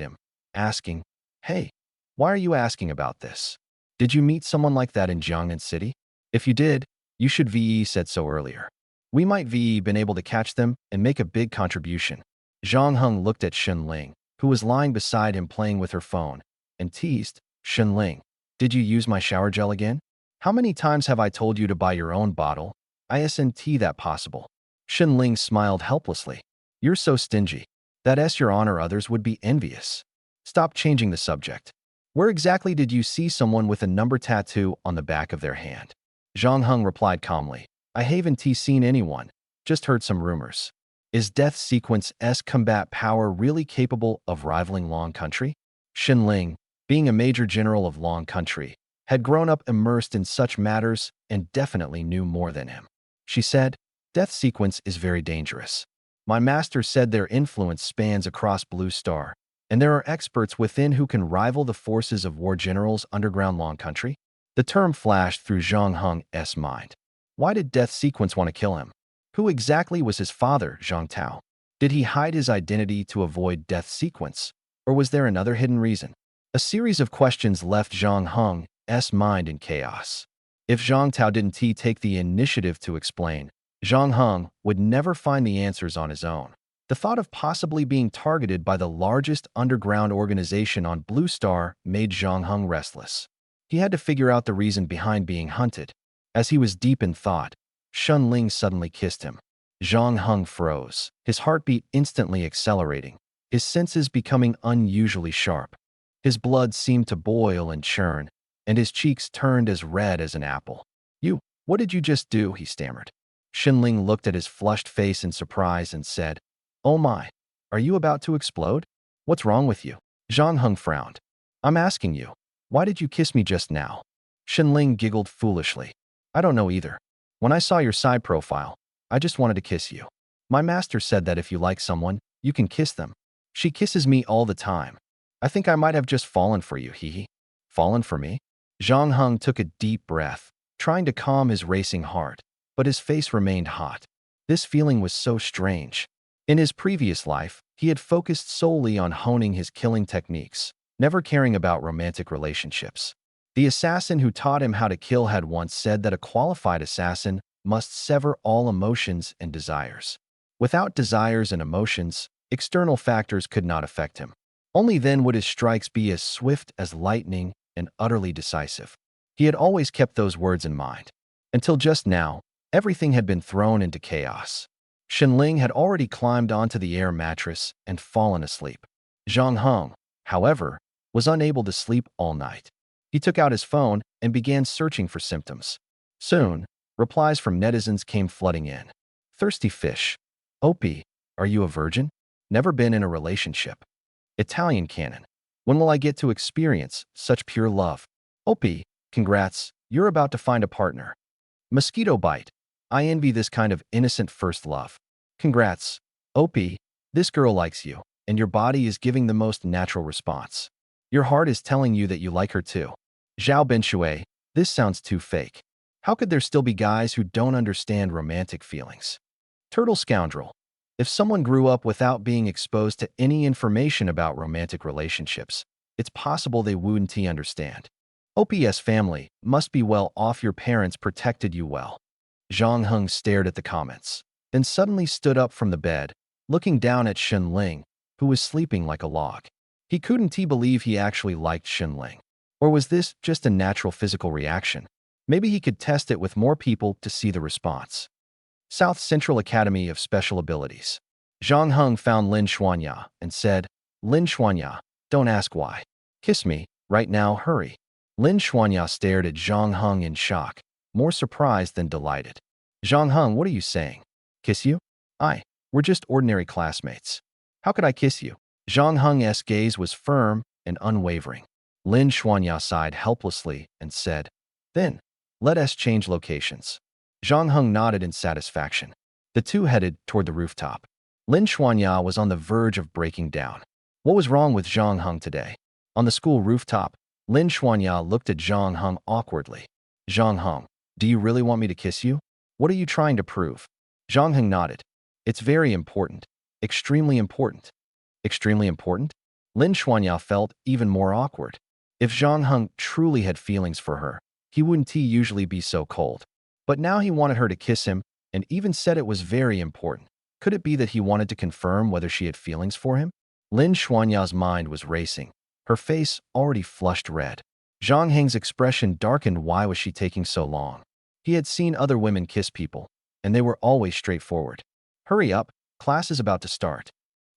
him, asking, Hey, why are you asking about this? Did you meet someone like that in Jiangnan City? If you did, you should VE said so earlier. We might VE been able to catch them and make a big contribution. Zhang Heng looked at Shen Ling, who was lying beside him playing with her phone, and teased, Shen Ling, did you use my shower gel again? How many times have I told you to buy your own bottle? Isn't that possible? Shen Ling smiled helplessly. You're so stingy. That's your honor, others would be envious. Stop changing the subject. Where exactly did you see someone with a number tattoo on the back of their hand? Zhang Heng replied calmly. I haven't seen anyone, just heard some rumors. Is Death Sequence's combat power really capable of rivaling Long Country? Shen Ling, being a major general of Long Country, had grown up immersed in such matters and definitely knew more than him. She said, Death Sequence is very dangerous. My master said their influence spans across Blue Star, and there are experts within who can rival the forces of war generals underground Long Country. The term flashed through Zhang Heng's mind. Why did Death Sequence want to kill him? Who exactly was his father, Zhang Tao? Did he hide his identity to avoid Death Sequence, or was there another hidden reason? A series of questions left Zhang Heng's mind in chaos. If Zhang Tao didn't take the initiative to explain, Zhang Heng would never find the answers on his own. The thought of possibly being targeted by the largest underground organization on Blue Star made Zhang Heng restless. He had to figure out the reason behind being hunted. As he was deep in thought, Shen Ling suddenly kissed him. Zhang Heng froze, his heartbeat instantly accelerating, his senses becoming unusually sharp. His blood seemed to boil and churn, and his cheeks turned as red as an apple. What did you just do? He stammered. Shen Ling looked at his flushed face in surprise and said, Oh my, are you about to explode? What's wrong with you? Zhang Heng frowned. I'm asking you, why did you kiss me just now? Shen Ling giggled foolishly. I don't know either. When I saw your side profile, I just wanted to kiss you. My master said that if you like someone, you can kiss them. She kisses me all the time. I think I might have just fallen for you, hee hee. Fallen for me? Zhang Heng took a deep breath, trying to calm his racing heart, but his face remained hot. This feeling was so strange. In his previous life, he had focused solely on honing his killing techniques, never caring about romantic relationships. The assassin who taught him how to kill had once said that a qualified assassin must sever all emotions and desires. Without desires and emotions, external factors could not affect him. Only then would his strikes be as swift as lightning and utterly decisive. He had always kept those words in mind. Until just now, everything had been thrown into chaos. Shen Ling had already climbed onto the air mattress and fallen asleep. Zhang Heng, however, was unable to sleep all night. He took out his phone and began searching for symptoms. Soon, replies from netizens came flooding in. Thirsty fish. Opie, are you a virgin? Never been in a relationship. Italian canon. When will I get to experience such pure love? OP, congrats, you're about to find a partner. Mosquito bite. I envy this kind of innocent first love. Congrats. OP, this girl likes you, and your body is giving the most natural response. Your heart is telling you that you like her too. Zhao Benshui, this sounds too fake. How could there still be guys who don't understand romantic feelings? Turtle scoundrel. If someone grew up without being exposed to any information about romantic relationships, it's possible they wouldn't understand. OPS family must be well off, your parents protected you well. Zhang Heng stared at the comments, then suddenly stood up from the bed, looking down at Shen Ling, who was sleeping like a log. He couldn't believe he actually liked Shen Ling. Or was this just a natural physical reaction? Maybe he could test it with more people to see the response. South Central Academy of Special Abilities. Zhang Heng found Lin Xuanya and said, Lin Xuanya, don't ask why. Kiss me, right now, hurry. Lin Xuanya stared at Zhang Heng in shock, more surprised than delighted. Zhang Heng, what are you saying? Kiss you? We're just ordinary classmates. How could I kiss you? Zhang Heng's gaze was firm and unwavering. Lin Xuanya sighed helplessly and said, Then, let us change locations. Zhang Heng nodded in satisfaction. The two headed toward the rooftop. Lin Xuanya was on the verge of breaking down. What was wrong with Zhang Heng today? On the school rooftop, Lin Xuanya looked at Zhang Heng awkwardly. Zhang Heng, do you really want me to kiss you? What are you trying to prove? Zhang Heng nodded. It's very important. Extremely important. Extremely important? Lin Xuanya felt even more awkward. If Zhang Heng truly had feelings for her, he wouldn't usually be so cold. But now he wanted her to kiss him, and even said it was very important. Could it be that he wanted to confirm whether she had feelings for him? Lin Xuanya's mind was racing, her face already flushed red. Zhang Heng's expression darkened. Why was she taking so long? He had seen other women kiss people, and they were always straightforward. Hurry up, class is about to start.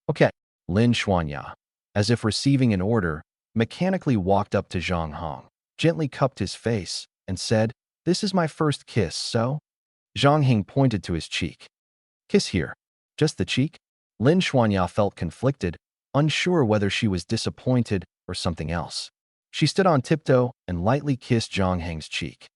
Okay. Lin Xuanya, as if receiving an order, mechanically walked up to Zhang Heng, gently cupped his face, and said, This is my first kiss, so? Zhang Heng pointed to his cheek. Kiss here. Just the cheek? Lin Xuanya felt conflicted, unsure whether she was disappointed or something else. She stood on tiptoe and lightly kissed Zhang Heng's cheek.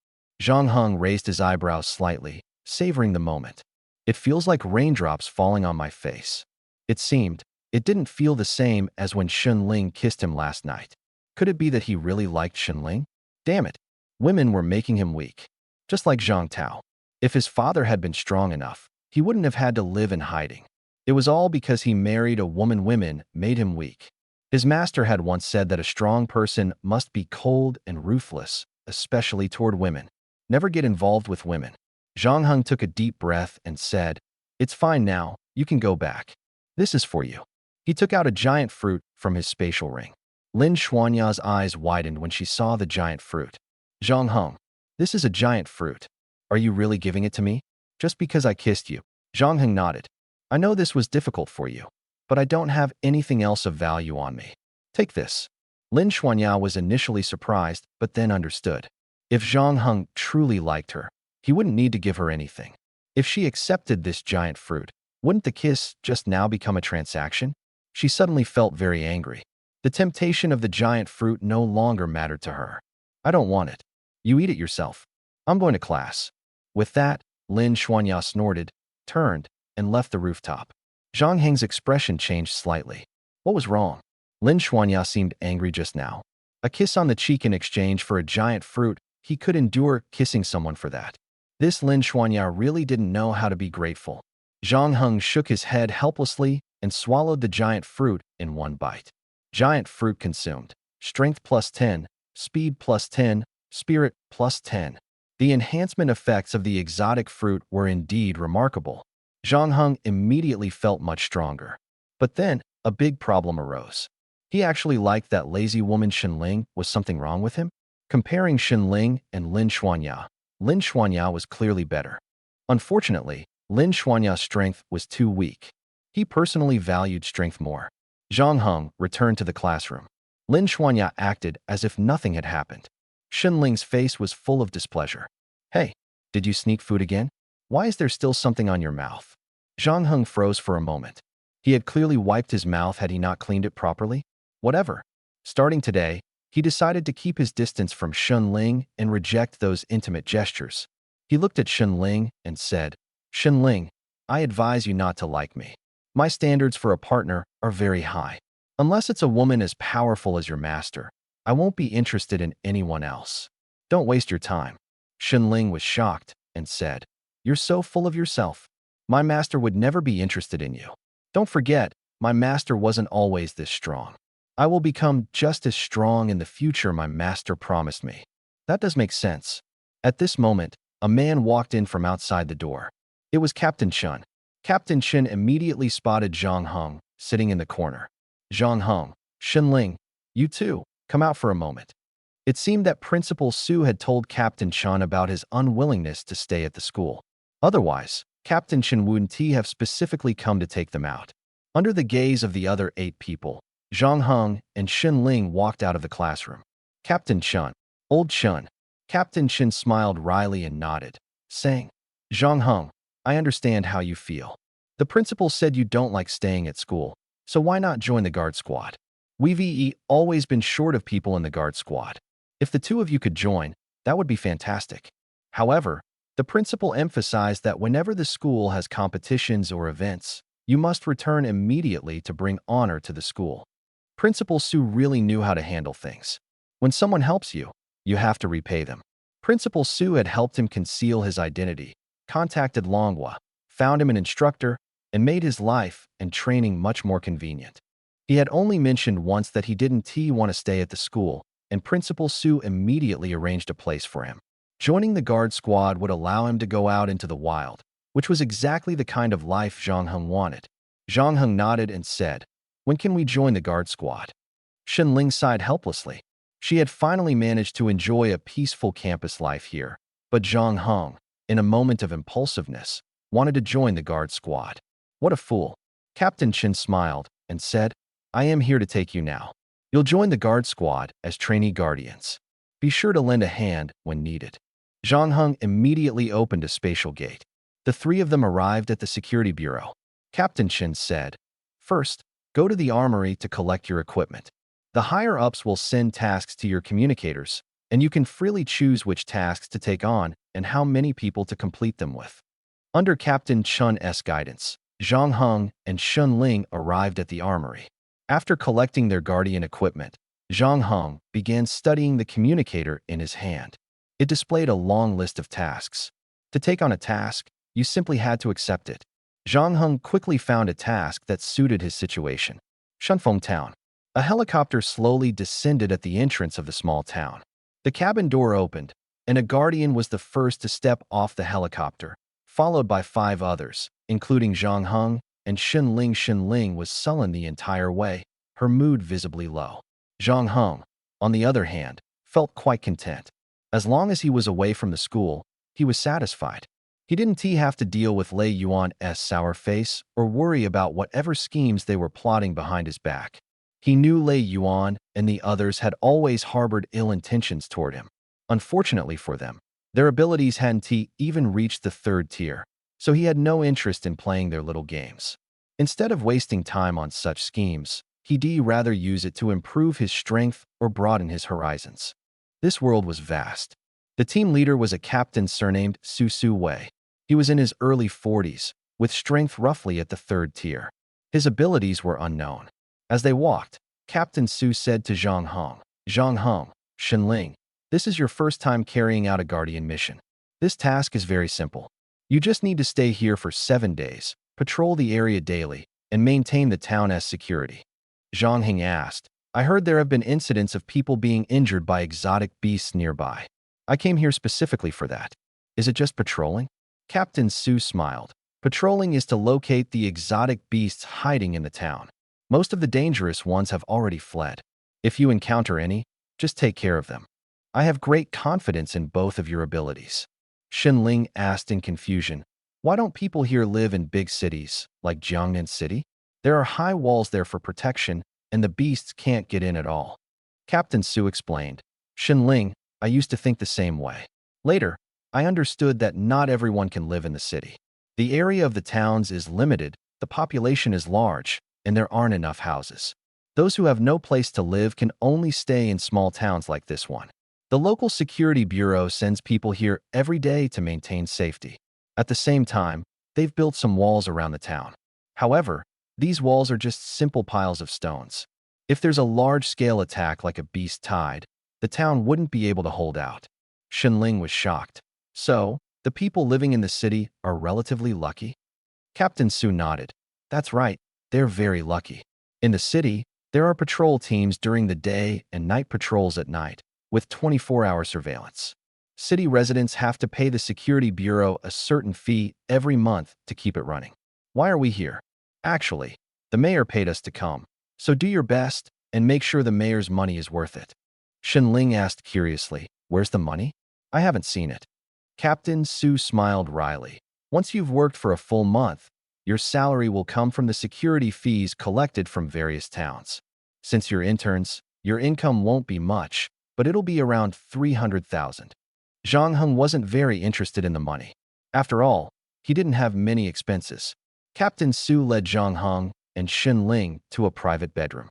Zhang Heng raised his eyebrows slightly, savoring the moment. It feels like raindrops falling on my face. It didn't feel the same as when Shen Ling kissed him last night. Could it be that he really liked Shen Ling? Damn it. Women were making him weak. Just like Zhang Tao. If his father had been strong enough, he wouldn't have had to live in hiding. It was all because he married a woman. Women made him weak. His master had once said that a strong person must be cold and ruthless, especially toward women. Never get involved with women. Zhang Heng took a deep breath and said, It's fine now, you can go back. This is for you. He took out a giant fruit from his spatial ring. Lin Xuanya's eyes widened when she saw the giant fruit. Zhang Heng, this is a giant fruit. Are you really giving it to me? Just because I kissed you? Zhang Heng nodded. I know this was difficult for you, but I don't have anything else of value on me. Take this. Lin Xuanya was initially surprised, but then understood. If Zhang Heng truly liked her, he wouldn't need to give her anything. If she accepted this giant fruit, wouldn't the kiss just now become a transaction? She suddenly felt very angry. The temptation of the giant fruit no longer mattered to her. I don't want it. You eat it yourself. I'm going to class. With that, Lin Xuanya snorted, turned, and left the rooftop. Zhang Heng's expression changed slightly. What was wrong? Lin Xuanya seemed angry just now. A kiss on the cheek in exchange for a giant fruit, he could endure kissing someone for that. This Lin Xuanya really didn't know how to be grateful. Zhang Heng shook his head helplessly and swallowed the giant fruit in one bite. Giant fruit consumed. Strength plus 10, speed plus 10, spirit plus 10. The enhancement effects of the exotic fruit were indeed remarkable. Zhang Heng immediately felt much stronger. But then, a big problem arose. He actually liked that lazy woman Shen Ling. Was something wrong with him? Comparing Shen Ling and Lin Xuanya was clearly better. Unfortunately, Lin Xuanya's strength was too weak. He personally valued strength more. Zhang Heng returned to the classroom. Lin Xuanya acted as if nothing had happened. Shen Ling's face was full of displeasure. Hey, did you sneak food again? Why is there still something on your mouth? Zhang Heng froze for a moment. He had clearly wiped his mouth. Had he not cleaned it properly? Whatever. Starting today, he decided to keep his distance from Shun Ling and reject those intimate gestures. He looked at Shun Ling and said, "Shun Ling, I advise you not to like me. My standards for a partner are very high. Unless it's a woman as powerful as your master, I won't be interested in anyone else. Don't waste your time." Shun Ling was shocked and said, "You're so full of yourself. My master would never be interested in you. Don't forget, my master wasn't always this strong. I will become just as strong in the future my master promised me." That does make sense. At this moment, a man walked in from outside the door. It was Captain Chun. Captain Chun immediately spotted Zhang Heng sitting in the corner. "Zhang Heng, Shun Ling, you two, come out for a moment." It seemed that Principal Su had told Captain Chun about his unwillingness to stay at the school. Otherwise, Captain Chen wouldn't have specifically come to take them out. Under the gaze of the other 8 people, Zhang Heng and Shun Ling walked out of the classroom. "Captain Chun, old Chun." Captain Chen smiled wryly and nodded, saying, "Zhang Heng, I understand how you feel. The principal said you don't like staying at school, so why not join the guard squad? We've always been short of people in the guard squad. If the two of you could join, that would be fantastic." However, the principal emphasized that whenever the school has competitions or events, you must return immediately to bring honor to the school. Principal Su really knew how to handle things. When someone helps you, you have to repay them. Principal Su had helped him conceal his identity, contacted Longhua, found him an instructor, and made his life and training much more convenient. He had only mentioned once that he didn't want to stay at the school, and Principal Su immediately arranged a place for him. Joining the guard squad would allow him to go out into the wild, which was exactly the kind of life Zhang Heng wanted. Zhang Heng nodded and said, "When can we join the guard squad?" Shun Ling sighed helplessly. She had finally managed to enjoy a peaceful campus life here, but Zhang Heng, in a moment of impulsiveness, wanted to join the guard squad. What a fool. Captain Chen smiled and said, "I am here to take you now. You'll join the guard squad as trainee guardians. Be sure to lend a hand when needed." Zhang Heng immediately opened a spatial gate. The 3 of them arrived at the security bureau. Captain Chen said, "First, go to the armory to collect your equipment. The higher-ups will send tasks to your communicators, and you can freely choose which tasks to take on and how many people to complete them with." Under Captain Chun's guidance, Zhang Heng and Shun Ling arrived at the armory. After collecting their guardian equipment, Zhang Heng began studying the communicator in his hand. It displayed a long list of tasks. To take on a task, you simply had to accept it. Zhang Heng quickly found a task that suited his situation. Shunfeng Town. A helicopter slowly descended at the entrance of the small town. The cabin door opened, and a guardian was the first to step off the helicopter, followed by 5 others, including Zhang Heng and Shun Ling. Shun Ling was sullen the entire way, her mood visibly low. Zhang Heng, on the other hand, felt quite content. As long as he was away from the school, he was satisfied. He didn't have to deal with Lei Yuan's sour face or worry about whatever schemes they were plotting behind his back. He knew Lei Yuan and the others had always harbored ill intentions toward him. Unfortunately for them, their abilities hadn't even reached the 3rd tier, so he had no interest in playing their little games. Instead of wasting time on such schemes, he'd rather use it to improve his strength or broaden his horizons. This world was vast. The team leader was a captain surnamed Su Wei. He was in his early 40s, with strength roughly at the 3rd tier. His abilities were unknown. As they walked, Captain Su said to Zhang Heng, "Zhang Heng, Shun Ling, this is your first time carrying out a guardian mission. This task is very simple. You just need to stay here for 7 days, patrol the area daily, and maintain the town's security." Zhang Heng asked, "I heard there have been incidents of people being injured by exotic beasts nearby. I came here specifically for that. Is it just patrolling?" Captain Su smiled. "Patrolling is to locate the exotic beasts hiding in the town. Most of the dangerous ones have already fled. If you encounter any, just take care of them. I have great confidence in both of your abilities." Shun Ling asked in confusion, "Why don't people here live in big cities, like Jiangnan City? There are high walls there for protection, and the beasts can't get in at all." Captain Su explained, "Shun Ling, I used to think the same way. Later, I understood that not everyone can live in the city. The area of the towns is limited, the population is large, and there aren't enough houses. Those who have no place to live can only stay in small towns like this one. The local security bureau sends people here every day to maintain safety. At the same time, they've built some walls around the town. However, these walls are just simple piles of stones. If there's a large-scale attack like a beast tide, the town wouldn't be able to hold out. Shenling was shocked. So, the people living in the city are relatively lucky? Captain Su nodded. That's right, they're very lucky. In the city, there are patrol teams during the day and night patrols at night, with 24-hour surveillance. City residents have to pay the Security Bureau a certain fee every month to keep it running. Why are we here? Actually, the mayor paid us to come, so do your best and make sure the mayor's money is worth it. Shenling asked curiously, where's the money? I haven't seen it. Captain Su smiled wryly. Once you've worked for a full month, your salary will come from the security fees collected from various towns. Since you're interns, your income won't be much, but it'll be around 300,000. Zhang Heng wasn't very interested in the money. After all, he didn't have many expenses. Captain Su led Zhang Heng and Xin Ling to a private bedroom.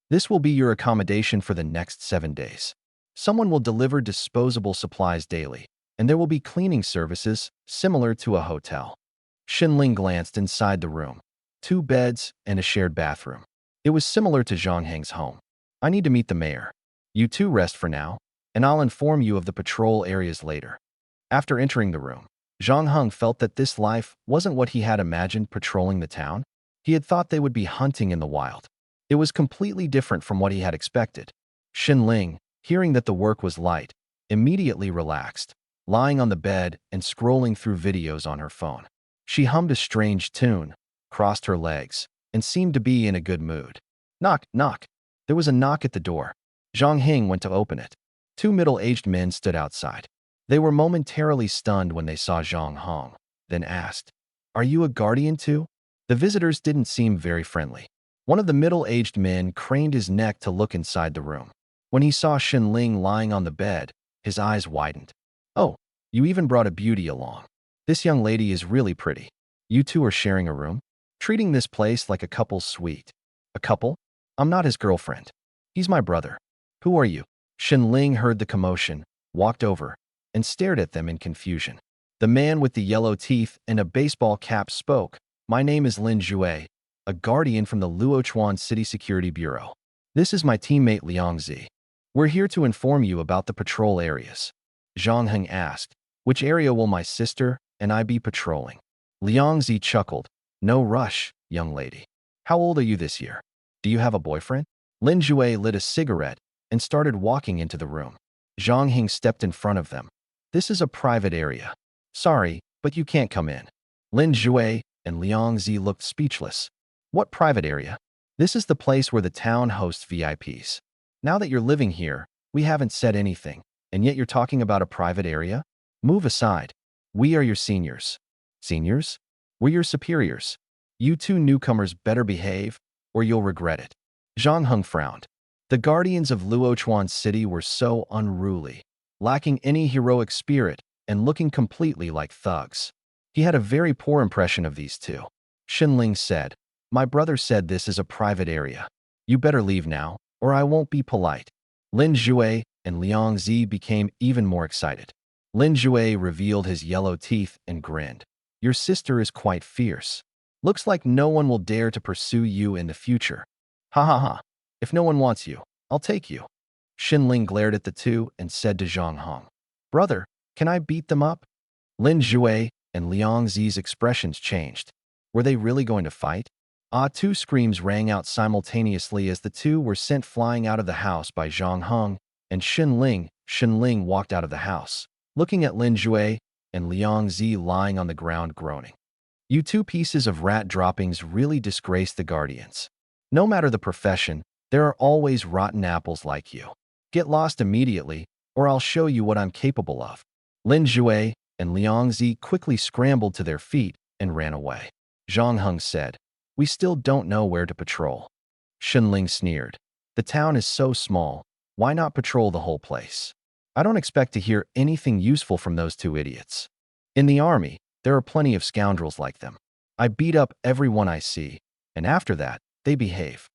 This will be your accommodation for the next 7 days. Someone will deliver disposable supplies daily, and there will be cleaning services similar to a hotel. Xin Ling glanced inside the room. 2 beds and a shared bathroom. It was similar to Zhang Heng's home. I need to meet the mayor. You two rest for now, and I'll inform you of the patrol areas later. After entering the room, Zhang Heng felt that this life wasn't what he had imagined patrolling the town. He had thought they would be hunting in the wild. It was completely different from what he had expected. Xin Ling, hearing that the work was light, immediately relaxed, lying on the bed and scrolling through videos on her phone. She hummed a strange tune, crossed her legs, and seemed to be in a good mood. Knock, knock. There was a knock at the door. Zhang Heng went to open it. 2 middle-aged men stood outside. They were momentarily stunned when they saw Zhang Heng, then asked, "Are you a guardian too?" The visitors didn't seem very friendly. One of the middle-aged men craned his neck to look inside the room. When he saw Xin Ling lying on the bed, his eyes widened. "Oh, you even brought a beauty along. This young lady is really pretty. You two are sharing a room? Treating this place like a couple's suite." "A couple? I'm not his girlfriend. He's my brother. Who are you?" Xin Ling heard the commotion, walked over, and stared at them in confusion. The man with the yellow teeth and a baseball cap spoke. "My name is Lin Jue, a guardian from the Luochuan City Security Bureau. This is my teammate Liang Zi. We're here to inform you about the patrol areas." Zhang Heng asked, "Which area will my sister and I be patrolling?" Liang Zi chuckled. "No rush, young lady. How old are you this year? Do you have a boyfriend?" Lin Jue lit a cigarette and started walking into the room. Zhang Heng stepped in front of them. "This is a private area. Sorry, but you can't come in." Lin Jue and Liang Zi looked speechless. "What private area?" "This is the place where the town hosts VIPs. Now that you're living here, we haven't said anything, and yet you're talking about a private area? Move aside. We are your seniors." "Seniors? We're your superiors. You two newcomers better behave, or you'll regret it." Zhang Heng frowned. The guardians of Luochuan City were so unruly, lacking any heroic spirit and looking completely like thugs. He had a very poor impression of these two. Xin Ling said, "My brother said this is a private area. You better leave now, or I won't be polite." Lin Jue and Liang Zi became even more excited. Lin Jue revealed his yellow teeth and grinned. "Your sister is quite fierce. Looks like no one will dare to pursue you in the future. Ha ha ha. If no one wants you, I'll take you." Xin Ling glared at the two and said to Zhang Heng, "Brother, can I beat them up?" Lin Jue and Liang Zi's expressions changed. Were they really going to fight? Two screams rang out simultaneously as the two were sent flying out of the house by Zhang Heng and Xin Ling. Xin Ling walked out of the house, looking at Lin Jue and Liang Zi lying on the ground groaning. "You two pieces of rat droppings really disgrace the guardians. No matter the profession, there are always rotten apples like you. Get lost immediately, or I'll show you what I'm capable of." Lin Jue and Liang Zi quickly scrambled to their feet and ran away. Zhang Heng said, "We still don't know where to patrol." Xin Ling sneered. "The town is so small, why not patrol the whole place? I don't expect to hear anything useful from those two idiots. In the army, there are plenty of scoundrels like them. I beat up everyone I see, and after that, they behave."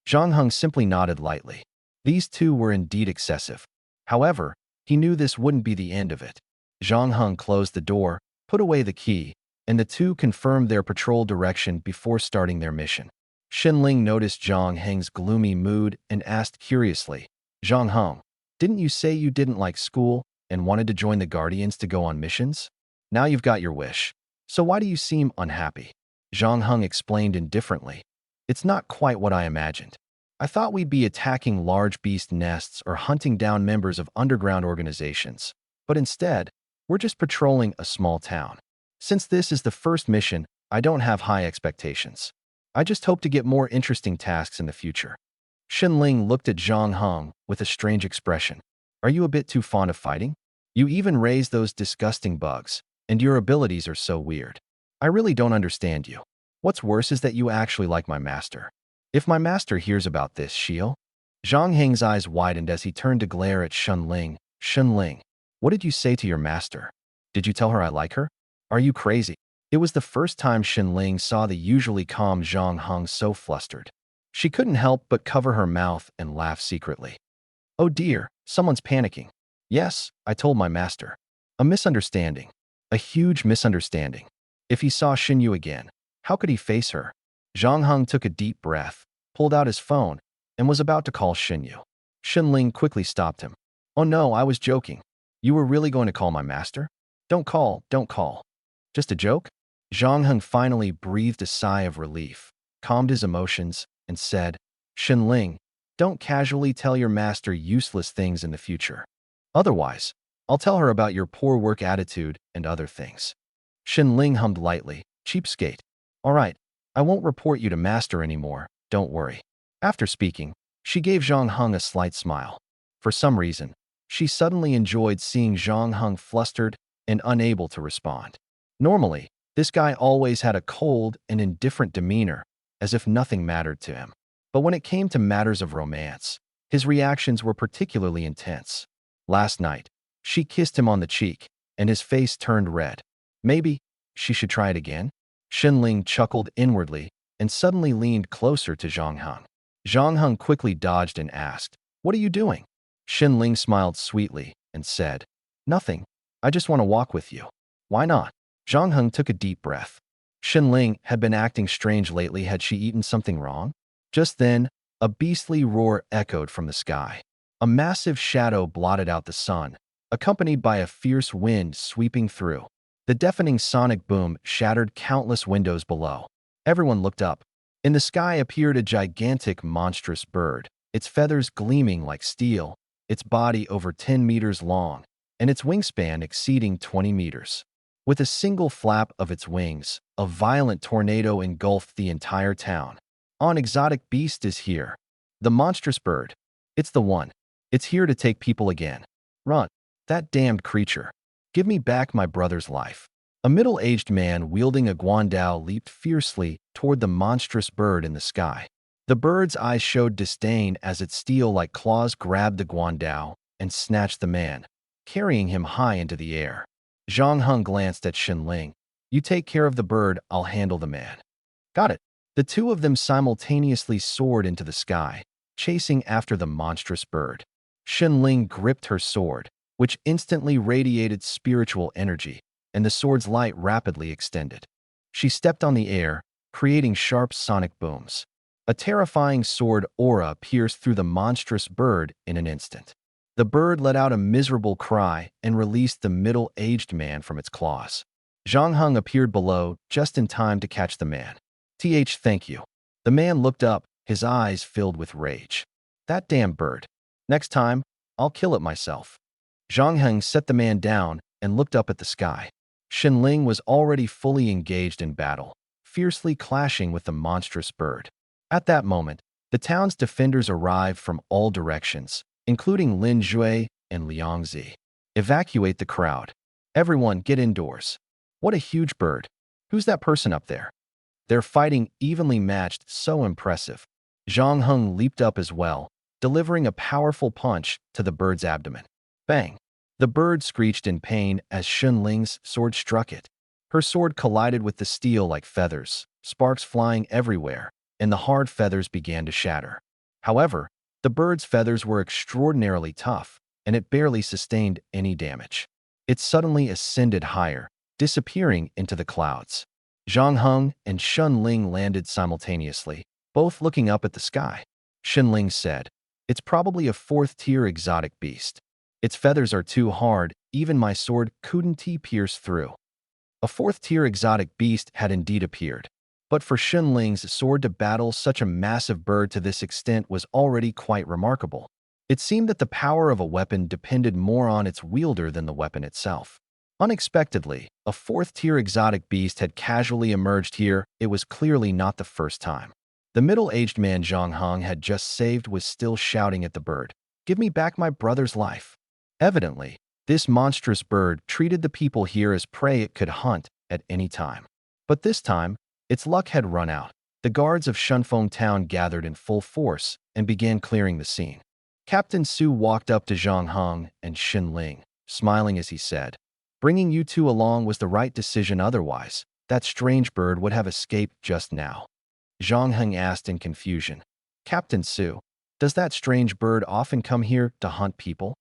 Zhang Heng simply nodded lightly. These two were indeed excessive. However, he knew this wouldn't be the end of it. Zhang Heng closed the door, put away the key, and the two confirmed their patrol direction before starting their mission. Xinling noticed Zhang Heng's gloomy mood and asked curiously, Zhang Heng, didn't you say you didn't like school and wanted to join the Guardians to go on missions? Now you've got your wish. So why do you seem unhappy? Zhang Heng explained indifferently. It's not quite what I imagined. I thought we'd be attacking large beast nests or hunting down members of underground organizations. But instead, we're just patrolling a small town. Since this is the first mission, I don't have high expectations. I just hope to get more interesting tasks in the future. Xinling looked at Zhang Heng with a strange expression. Are you a bit too fond of fighting? You even raise those disgusting bugs, and your abilities are so weird. I really don't understand you. What's worse is that you actually like my master. If my master hears about this, Xiao? Zhang Heng's eyes widened as he turned to glare at Xinling. Xinling, what did you say to your master? Did you tell her I like her? Are you crazy? It was the first time Xinling saw the usually calm Zhang Heng so flustered. She couldn't help but cover her mouth and laugh secretly. Oh dear, someone's panicking. Yes, I told my master. A misunderstanding. A huge misunderstanding. If he saw Xinyu again, how could he face her? Zhang Heng took a deep breath, pulled out his phone, and was about to call Xinyu. Xinling quickly stopped him. Oh no, I was joking. You were really going to call my master? Don't call, don't call. Just a joke? Zhang Heng finally breathed a sigh of relief, calmed his emotions, and said, Xinling, don't casually tell your master useless things in the future. Otherwise, I'll tell her about your poor work attitude and other things. Xinling hummed lightly, cheapskate. All right, I won't report you to master anymore, don't worry. After speaking, she gave Zhang Heng a slight smile. For some reason, she suddenly enjoyed seeing Zhang Heng flustered and unable to respond. Normally, this guy always had a cold and indifferent demeanor, as if nothing mattered to him. But when it came to matters of romance, his reactions were particularly intense. Last night, she kissed him on the cheek, and his face turned red. Maybe she should try it again? Xinling chuckled inwardly and suddenly leaned closer to Zhang Heng. Zhang Heng quickly dodged and asked, What are you doing? Xinling smiled sweetly and said, Nothing. I just want to walk with you. Why not? Zhang Heng took a deep breath. Xinling had been acting strange lately. Had she eaten something wrong? Just then, a beastly roar echoed from the sky. A massive shadow blotted out the sun, accompanied by a fierce wind sweeping through. The deafening sonic boom shattered countless windows below. Everyone looked up. In the sky appeared a gigantic, monstrous bird, its feathers gleaming like steel, its body over 10 meters long, and its wingspan exceeding 20 meters. With a single flap of its wings, a violent tornado engulfed the entire town. An exotic beast is here. The monstrous bird. It's the one. It's here to take people again. Run. That damned creature. Give me back my brother's life. A middle-aged man wielding a guandao leaped fiercely toward the monstrous bird in the sky. The bird's eyes showed disdain as its steel-like claws grabbed the guandao and snatched the man, carrying him high into the air. Zhang Heng glanced at Xinling. You take care of the bird, I'll handle the man. Got it. The two of them simultaneously soared into the sky, chasing after the monstrous bird. Xinling gripped her sword, which instantly radiated spiritual energy, and the sword's light rapidly extended. She stepped on the air, creating sharp sonic booms. A terrifying sword aura pierced through the monstrous bird in an instant. The bird let out a miserable cry and released the middle-aged man from its claws. Zhang Heng appeared below just in time to catch the man. Thank you. The man looked up, his eyes filled with rage. That damn bird. Next time, I'll kill it myself. Zhang Heng set the man down and looked up at the sky. Xinling was already fully engaged in battle, fiercely clashing with the monstrous bird. At that moment, the town's defenders arrived from all directions, including Lin Jue and Liang Zi. Evacuate the crowd. Everyone get indoors. What a huge bird. Who's that person up there? Their fighting evenly matched, so impressive. Zhang Heng leaped up as well, delivering a powerful punch to the bird's abdomen. Bang! The bird screeched in pain as Xinling's sword struck it. Her sword collided with the steel like feathers, sparks flying everywhere, and the hard feathers began to shatter. However, the bird's feathers were extraordinarily tough, and it barely sustained any damage. It suddenly ascended higher, disappearing into the clouds. Zhang Heng and Shun Ling landed simultaneously, both looking up at the sky. Shun Ling said, "It's probably a fourth-tier exotic beast. Its feathers are too hard, even my sword couldn't pierce through." A fourth-tier exotic beast had indeed appeared. But for Shun Ling's sword to battle such a massive bird to this extent was already quite remarkable. It seemed that the power of a weapon depended more on its wielder than the weapon itself. Unexpectedly, a fourth-tier exotic beast had casually emerged here. It was clearly not the first time. The middle-aged man Zhang Hong had just saved was still shouting at the bird, "Give me back my brother's life." Evidently, this monstrous bird treated the people here as prey it could hunt at any time. But this time, its luck had run out. The guards of Shunfeng town gathered in full force and began clearing the scene. Captain Su walked up to Zhang Heng and Xin Ling, smiling as he said, "Bringing you two along was the right decision, otherwise that strange bird would have escaped just now." Zhang Heng asked in confusion, "Captain Su, does that strange bird often come here to hunt people?"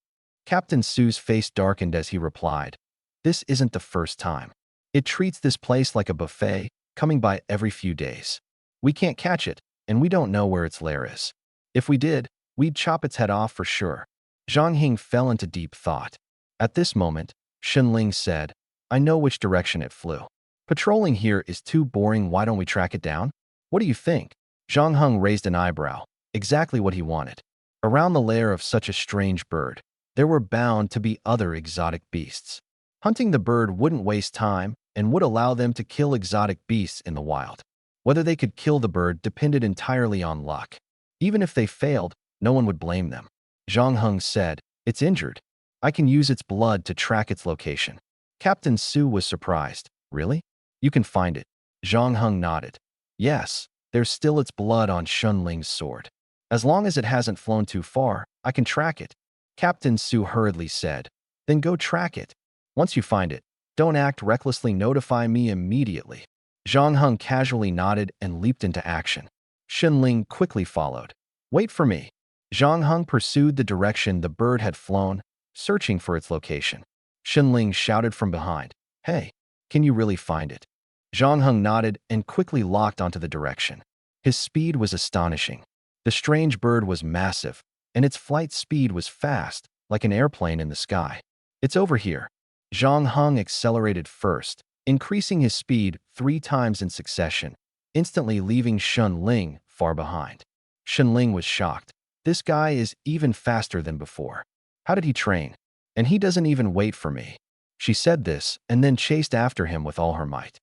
Captain Su's face darkened as he replied, "This isn't the first time. It treats this place like a buffet, coming by every few days. We can't catch it, and we don't know where its lair is. If we did, we'd chop its head off for sure." Zhang Heng fell into deep thought. At this moment, Shen Ling said, "I know which direction it flew. Patrolling here is too boring. Why don't we track it down? What do you think?" Zhang Heng raised an eyebrow, exactly what he wanted. Around the lair of such a strange bird, there were bound to be other exotic beasts. Hunting the bird wouldn't waste time and would allow them to kill exotic beasts in the wild. Whether they could kill the bird depended entirely on luck. Even if they failed, no one would blame them. Zhang Heng said, "It's injured. I can use its blood to track its location." Captain Su was surprised. "Really? You can find it?" Zhang Heng nodded. "Yes, there's still its blood on Shun Ling's sword. As long as it hasn't flown too far, I can track it." Captain Su hurriedly said, "Then go track it. Once you find it, don't act recklessly. Notify me immediately." Zhang Heng casually nodded and leaped into action. Shen Ling quickly followed. "Wait for me." Zhang Heng pursued the direction the bird had flown, searching for its location. Shen Ling shouted from behind, "Hey, can you really find it?" Zhang Heng nodded and quickly locked onto the direction. His speed was astonishing. The strange bird was massive, and its flight speed was fast, like an airplane in the sky. "It's over here." Zhang Heng accelerated first, increasing his speed 3 times in succession, instantly leaving Shun Ling far behind. Shun Ling was shocked. "This guy is even faster than before. How did he train? And he doesn't even wait for me." She said this and then chased after him with all her might.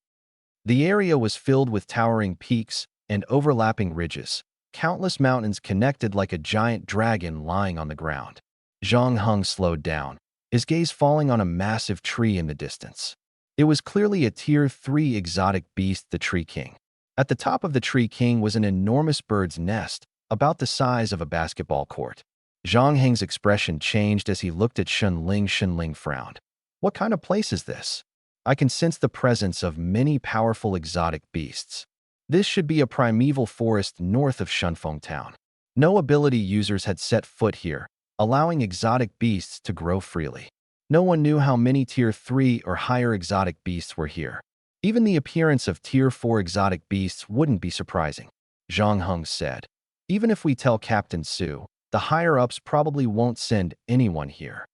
The area was filled with towering peaks and overlapping ridges. Countless mountains connected like a giant dragon lying on the ground. Zhang Heng slowed down, his gaze falling on a massive tree in the distance. It was clearly a Tier 3 exotic beast, the Tree King. At the top of the Tree King was an enormous bird's nest, about the size of a basketball court. Zhang Heng's expression changed as he looked at Shen Ling. Shen Ling frowned. "What kind of place is this? I can sense the presence of many powerful exotic beasts. This should be a primeval forest north of Shunfeng town." No ability users had set foot here, allowing exotic beasts to grow freely. No one knew how many Tier 3 or higher exotic beasts were here. Even the appearance of Tier 4 exotic beasts wouldn't be surprising. Zhang Heng said, "Even if we tell Captain Su, the higher-ups probably won't send anyone here."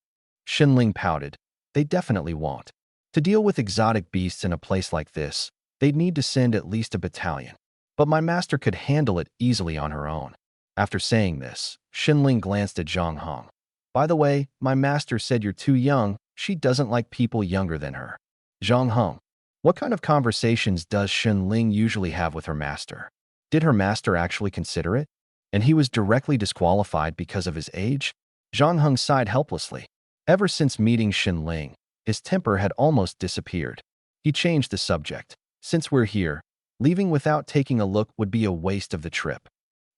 Xinling pouted. "They definitely won't. To deal with exotic beasts in a place like this, they'd need to send at least a battalion. But my master could handle it easily on her own." After saying this, Xinling glanced at Zhang Heng. "By the way, my master said you're too young. She doesn't like people younger than her." Zhang Heng. What kind of conversations does Xinling usually have with her master? Did her master actually consider it? And he was directly disqualified because of his age? Zhang Heng sighed helplessly. Ever since meeting Xinling, his temper had almost disappeared. He changed the subject. "Since we're here, leaving without taking a look would be a waste of the trip."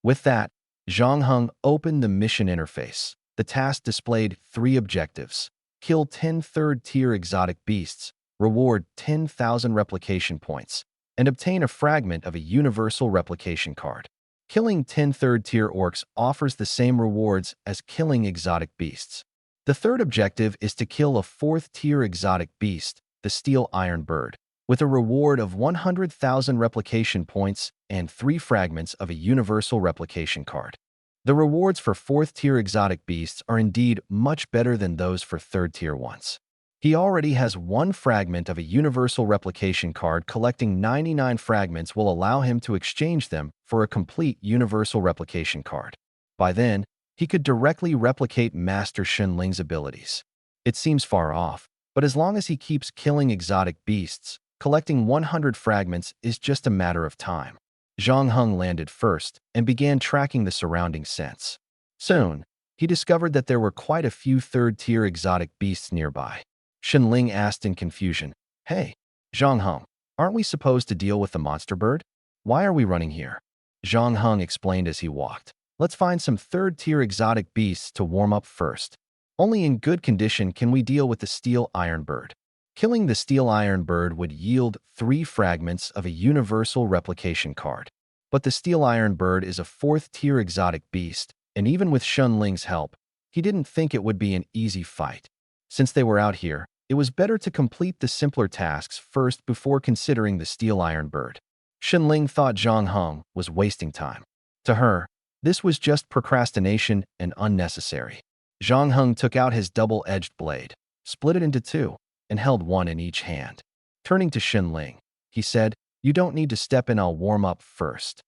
With that, Zhang Heng opened the mission interface. The task displayed 3 objectives. Kill 10 third-tier exotic beasts, reward 10,000 replication points, and obtain a fragment of a universal replication card. Killing 10 third-tier orcs offers the same rewards as killing exotic beasts. The third objective is to kill a fourth-tier exotic beast, the steel iron bird, with a reward of 100,000 replication points and 3 fragments of a universal replication card. The rewards for fourth-tier exotic beasts are indeed much better than those for third-tier ones. He already has 1 fragment of a universal replication card. Collecting 99 fragments will allow him to exchange them for a complete universal replication card. By then, he could directly replicate Master Shenling's abilities. It seems far off, but as long as he keeps killing exotic beasts, collecting 100 fragments is just a matter of time. Zhang Heng landed first and began tracking the surrounding scents. Soon, he discovered that there were quite a few third-tier exotic beasts nearby. Shenling asked in confusion, "Hey, Zhang Heng, aren't we supposed to deal with the monster bird? Why are we running here?" Zhang Heng explained as he walked, "Let's find some third-tier exotic beasts to warm up first. Only in good condition can we deal with the steel iron bird." Killing the steel iron bird would yield 3 fragments of a universal replication card. But the steel iron bird is a 4th-tier exotic beast, and even with Shenling's help, he didn't think it would be an easy fight. Since they were out here, it was better to complete the simpler tasks first before considering the steel iron bird. Shenling thought Zhang Heng was wasting time. To her, this was just procrastination and unnecessary. Zhang Heng took out his double-edged blade, split it into 2, and held 1 in each hand. Turning to Shenling, he said, "You don't need to step in, I'll warm up first."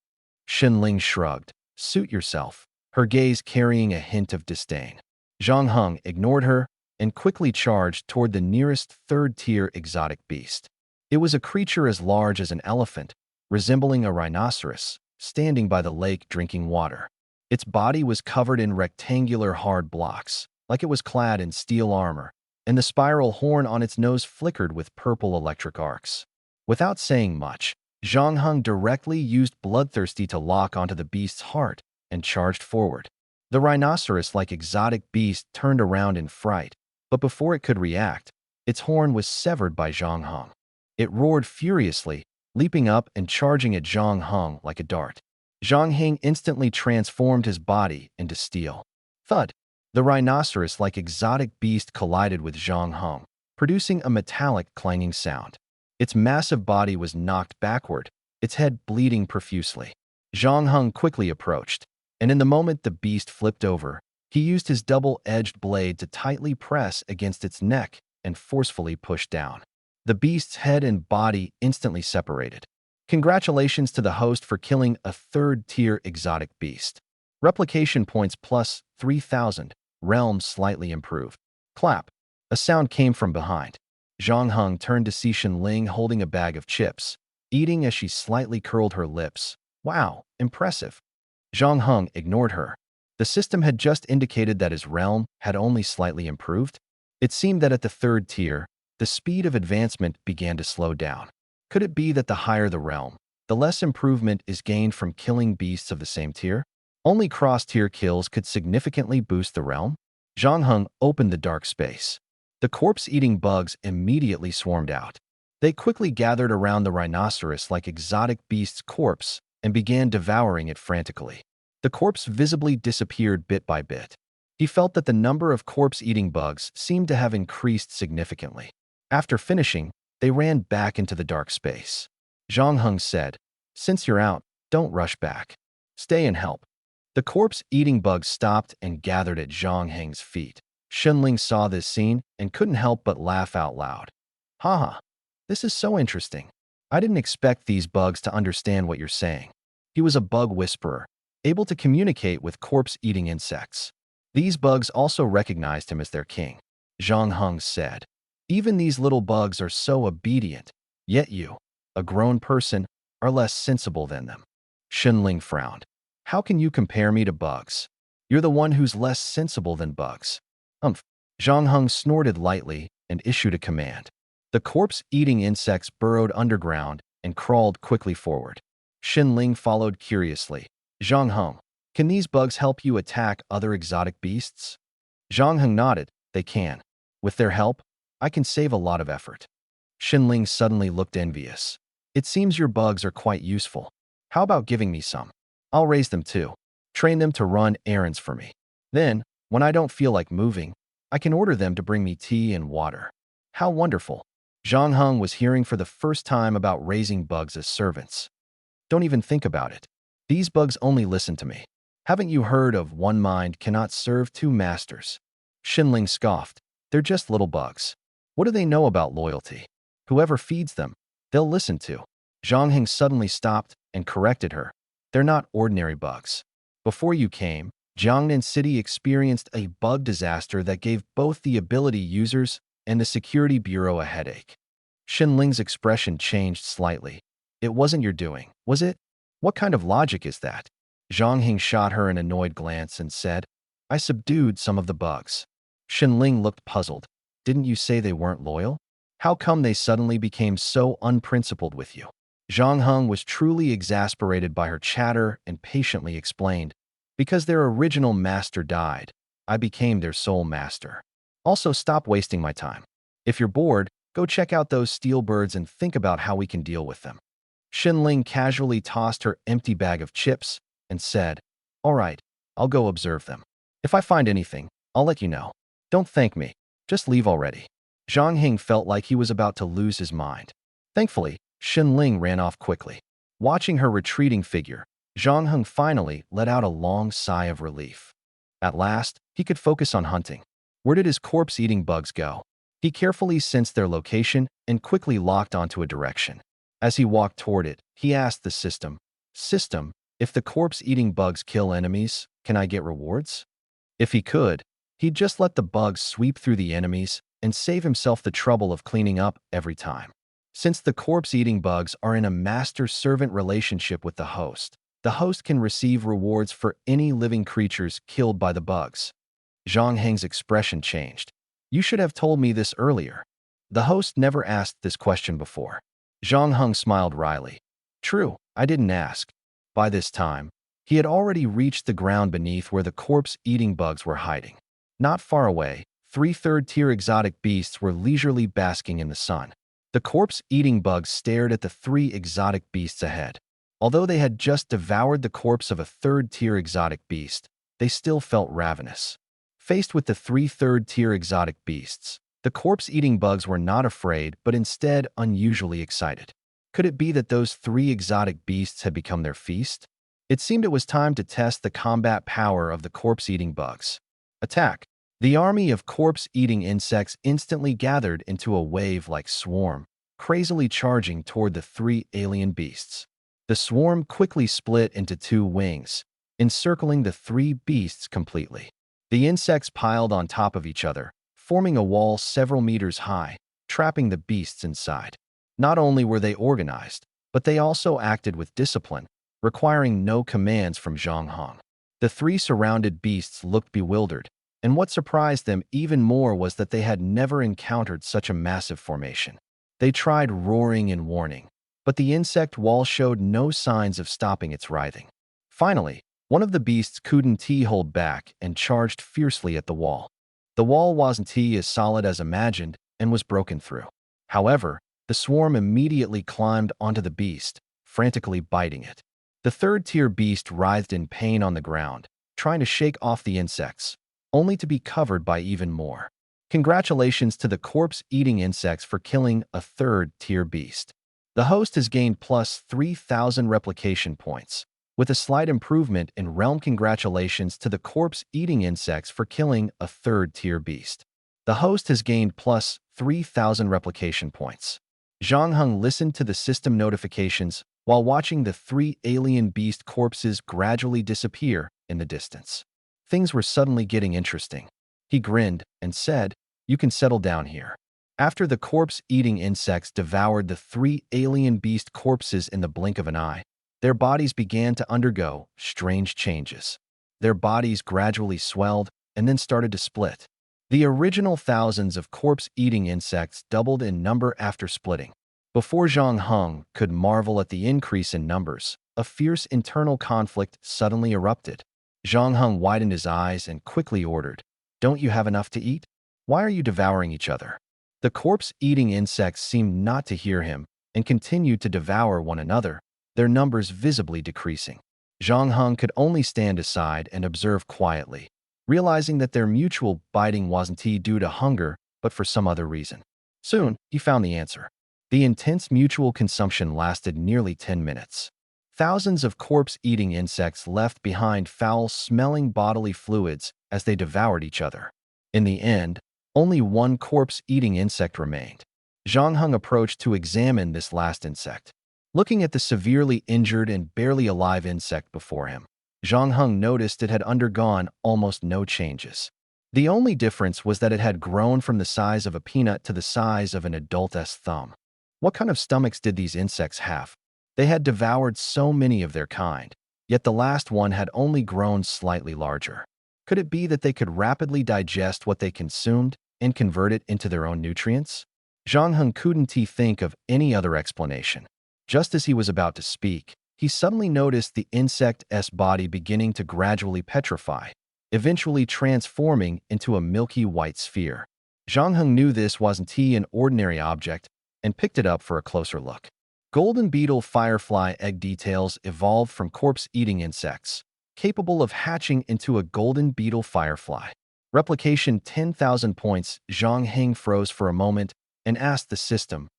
Shenling shrugged. "Suit yourself," her gaze carrying a hint of disdain. Zhang Heng ignored her and quickly charged toward the nearest third-tier exotic beast. It was a creature as large as an elephant, resembling a rhinoceros, standing by the lake drinking water. Its body was covered in rectangular hard blocks, like it was clad in steel armor, and the spiral horn on its nose flickered with purple electric arcs. Without saying much, Zhang Heng directly used Bloodthirsty to lock onto the beast's heart and charged forward. The rhinoceros-like exotic beast turned around in fright, but before it could react, its horn was severed by Zhang Heng. It roared furiously, leaping up and charging at Zhang Heng like a dart. Zhang Heng instantly transformed his body into steel. Thud! The rhinoceros-like exotic beast collided with Zhang Heng, producing a metallic clanging sound. Its massive body was knocked backward, its head bleeding profusely. Zhang Heng quickly approached, and in the moment the beast flipped over, he used his double-edged blade to tightly press against its neck and forcefully push down. The beast's head and body instantly separated. Congratulations to the host for killing a third-tier exotic beast. Replication points plus 3,000. Realm slightly improved. Clap. A sound came from behind. Zhang Heng turned to see Shenling holding a bag of chips, eating as she slightly curled her lips. Wow, impressive. Zhang Heng ignored her. The system had just indicated that his realm had only slightly improved. It seemed that at the third tier, the speed of advancement began to slow down. Could it be that the higher the realm, the less improvement is gained from killing beasts of the same tier? Only cross-tier kills could significantly boost the realm. Zhang Heng opened the dark space. The corpse-eating bugs immediately swarmed out. They quickly gathered around the rhinoceros-like exotic beast's corpse and began devouring it frantically. The corpse visibly disappeared bit by bit. He felt that the number of corpse-eating bugs seemed to have increased significantly. After finishing, they ran back into the dark space. Zhang Heng said, "Since you're out, don't rush back. Stay and help." The corpse-eating bugs stopped and gathered at Zhang Heng's feet. Shenling saw this scene and couldn't help but laugh out loud. "Haha, this is so interesting. I didn't expect these bugs to understand what you're saying." He was a bug whisperer, able to communicate with corpse-eating insects. These bugs also recognized him as their king. Zhang Heng said, "Even these little bugs are so obedient, yet you, a grown person, are less sensible than them." Shenling frowned. "How can you compare me to bugs? You're the one who's less sensible than bugs." Humph. Zhang Heng snorted lightly and issued a command. The corpse-eating insects burrowed underground and crawled quickly forward. Shenling followed curiously. "Zhang Heng, can these bugs help you attack other exotic beasts?" Zhang Heng nodded. "They can. With their help, I can save a lot of effort." Shenling suddenly looked envious. "It seems your bugs are quite useful. How about giving me some?" I'll raise them too. Train them to run errands for me. Then, when I don't feel like moving, I can order them to bring me tea and water. How wonderful. Zhang Heng was hearing for the first time about raising bugs as servants. Don't even think about it. These bugs only listen to me. Haven't you heard of one mind cannot serve two masters? Xinling scoffed. They're just little bugs. What do they know about loyalty? Whoever feeds them, they'll listen to. Zhang Heng suddenly stopped and corrected her. They're not ordinary bugs. Before you came, Jiangnan City experienced a bug disaster that gave both the ability users and the security bureau a headache. Xinling's expression changed slightly. It wasn't your doing, was it? What kind of logic is that? Zhang Heng shot her an annoyed glance and said, I subdued some of the bugs. Xinling looked puzzled. Didn't you say they weren't loyal? How come they suddenly became so unprincipled with you? Zhang Heng was truly exasperated by her chatter and patiently explained, because their original master died, I became their sole master. Also, stop wasting my time. If you're bored, go check out those steel birds and think about how we can deal with them. Xinling casually tossed her empty bag of chips and said, All right, I'll go observe them. If I find anything, I'll let you know. Don't thank me. Just leave already. Zhang Heng felt like he was about to lose his mind. Thankfully, Xinling ran off quickly. Watching her retreating figure, Zhang Heng finally let out a long sigh of relief. At last, he could focus on hunting. Where did his corpse-eating bugs go? He carefully sensed their location and quickly locked onto a direction. As he walked toward it, he asked the system, System, if the corpse-eating bugs kill enemies, can I get rewards? If he could, he'd just let the bugs sweep through the enemies and save himself the trouble of cleaning up every time. Since the corpse-eating bugs are in a master-servant relationship with the host can receive rewards for any living creatures killed by the bugs. Zhang Heng's expression changed. You should have told me this earlier. The host never asked this question before. Zhang Heng smiled wryly. True, I didn't ask. By this time, he had already reached the ground beneath where the corpse-eating bugs were hiding. Not far away, 3 third-tier exotic beasts were leisurely basking in the sun. The corpse-eating bugs stared at the 3 exotic beasts ahead. Although they had just devoured the corpse of a third-tier exotic beast, they still felt ravenous. Faced with the 3 third-tier exotic beasts, the corpse-eating bugs were not afraid but instead unusually excited. Could it be that those 3 exotic beasts had become their feast? It seemed it was time to test the combat power of the corpse-eating bugs. Attack! The army of corpse-eating insects instantly gathered into a wave-like swarm, crazily charging toward the 3 alien beasts. The swarm quickly split into 2 wings, encircling the 3 beasts completely. The insects piled on top of each other, forming a wall several meters high, trapping the beasts inside. Not only were they organized, but they also acted with discipline, requiring no commands from Zhang Heng. The 3 surrounded beasts looked bewildered, and what surprised them even more was that they had never encountered such a massive formation. They tried roaring in warning, but the insect wall showed no signs of stopping its writhing. Finally, one of the beasts couldn't hold back and charged fiercely at the wall. The wall wasn't as solid as imagined and was broken through. However, the swarm immediately climbed onto the beast, frantically biting it. The third-tier beast writhed in pain on the ground, trying to shake off the insects, only to be covered by even more. Congratulations to the corpse-eating insects for killing a third-tier beast. The host has gained plus 3,000 replication points, with a slight improvement in realm. Congratulations to the corpse-eating insects for killing a third-tier beast. The host has gained plus 3,000 replication points. Zhang Heng listened to the system notifications while watching the 3 alien beast corpses gradually disappear in the distance. Things were suddenly getting interesting. He grinned and said, You can settle down here. After the corpse-eating insects devoured the 3 alien beast corpses in the blink of an eye, their bodies began to undergo strange changes. Their bodies gradually swelled and then started to split. The original thousands of corpse-eating insects doubled in number after splitting. Before Zhang Heng could marvel at the increase in numbers, a fierce internal conflict suddenly erupted. Zhang Heng widened his eyes and quickly ordered, Don't you have enough to eat? Why are you devouring each other? The corpse-eating insects seemed not to hear him and continued to devour one another, their numbers visibly decreasing. Zhang Heng could only stand aside and observe quietly, realizing that their mutual biting wasn't due to hunger, but for some other reason. Soon, he found the answer. The intense mutual consumption lasted nearly 10 minutes. Thousands of corpse-eating insects left behind foul-smelling bodily fluids as they devoured each other. In the end, only one corpse-eating insect remained. Zhang Heng approached to examine this last insect. Looking at the severely injured and barely alive insect before him, Zhang Heng noticed it had undergone almost no changes. The only difference was that it had grown from the size of a peanut to the size of an adult's thumb. What kind of stomachs did these insects have? They had devoured so many of their kind, yet the last one had only grown slightly larger. Could it be that they could rapidly digest what they consumed and convert it into their own nutrients? Zhang Heng couldn't think of any other explanation. Just as he was about to speak, he suddenly noticed the insect's body beginning to gradually petrify, eventually transforming into a milky white sphere. Zhang Heng knew this wasn't an ordinary object and picked it up for a closer look. Golden beetle firefly egg details evolved from corpse-eating insects, capable of hatching into a golden beetle firefly. Replication 10,000 points. Zhang Heng froze for a moment and asked the system,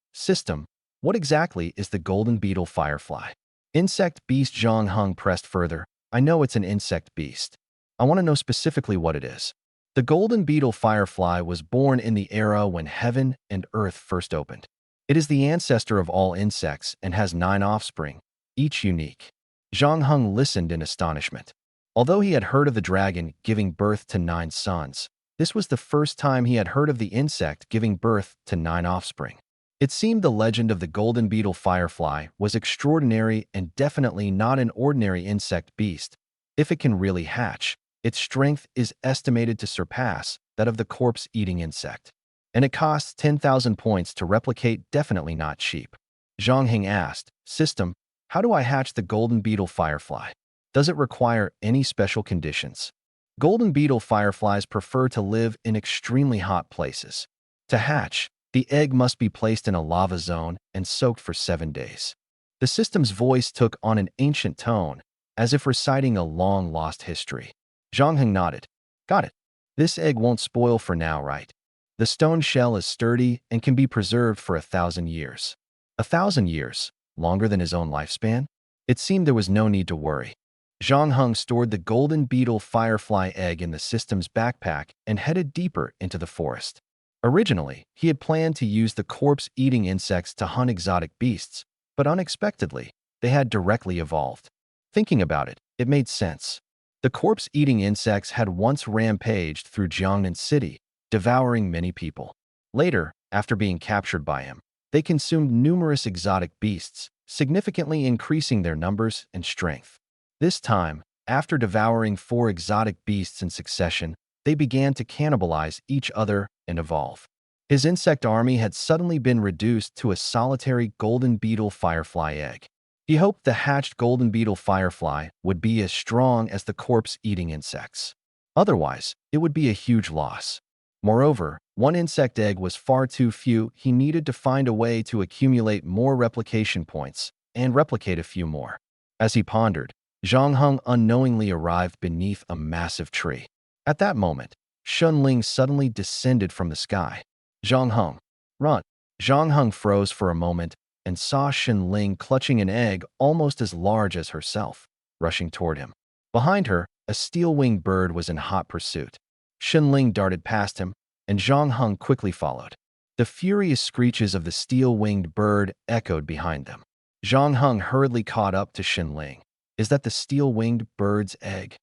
what exactly is the golden beetle firefly? Insect beast. Zhang Heng pressed further. I know it's an insect beast. I want to know specifically what it is. The golden beetle firefly was born in the era when heaven and earth first opened. It is the ancestor of all insects and has 9 offspring, each unique. Zhang Heng listened in astonishment. Although he had heard of the dragon giving birth to 9 sons, this was the first time he had heard of the insect giving birth to 9 offspring. It seemed the legend of the golden beetle firefly was extraordinary and definitely not an ordinary insect beast. If it can really hatch, its strength is estimated to surpass that of the corpse-eating insect. And it costs 10,000 points to replicate. Definitely not cheap. Zhang Heng asked, System, how do I hatch the golden beetle firefly? Does it require any special conditions? Golden beetle fireflies prefer to live in extremely hot places. To hatch, the egg must be placed in a lava zone and soaked for 7 days. The system's voice took on an ancient tone, as if reciting a long-lost history. Zhang Heng nodded. Got it. This egg won't spoil for now, right? The stone shell is sturdy and can be preserved for 1,000 years. 1,000 years, longer than his own lifespan? It seemed there was no need to worry. Zhang Heng stored the golden beetle firefly egg in the system's backpack and headed deeper into the forest. Originally, he had planned to use the corpse-eating insects to hunt exotic beasts, but unexpectedly, they had directly evolved. Thinking about it, it made sense. The corpse-eating insects had once rampaged through Jiangnan City, devouring many people. Later, after being captured by him, they consumed numerous exotic beasts, significantly increasing their numbers and strength. This time, after devouring 4 exotic beasts in succession, they began to cannibalize each other and evolve. His insect army had suddenly been reduced to a solitary golden beetle firefly egg. He hoped the hatched golden beetle firefly would be as strong as the corpse-eating insects. Otherwise, it would be a huge loss. Moreover, 1 insect egg was far too few. He needed to find a way to accumulate more replication points and replicate a few more. As he pondered, Zhang Heng unknowingly arrived beneath a massive tree. At that moment, Shunling suddenly descended from the sky. Zhang Heng, run! Zhang Heng froze for a moment and saw Shunling clutching an egg almost as large as herself, rushing toward him. Behind her, a steel-winged bird was in hot pursuit. Shunling darted past him, and Zhang Heng quickly followed. The furious screeches of the steel-winged bird echoed behind them. Zhang Heng hurriedly caught up to Shunling. Is that the steel-winged bird's egg?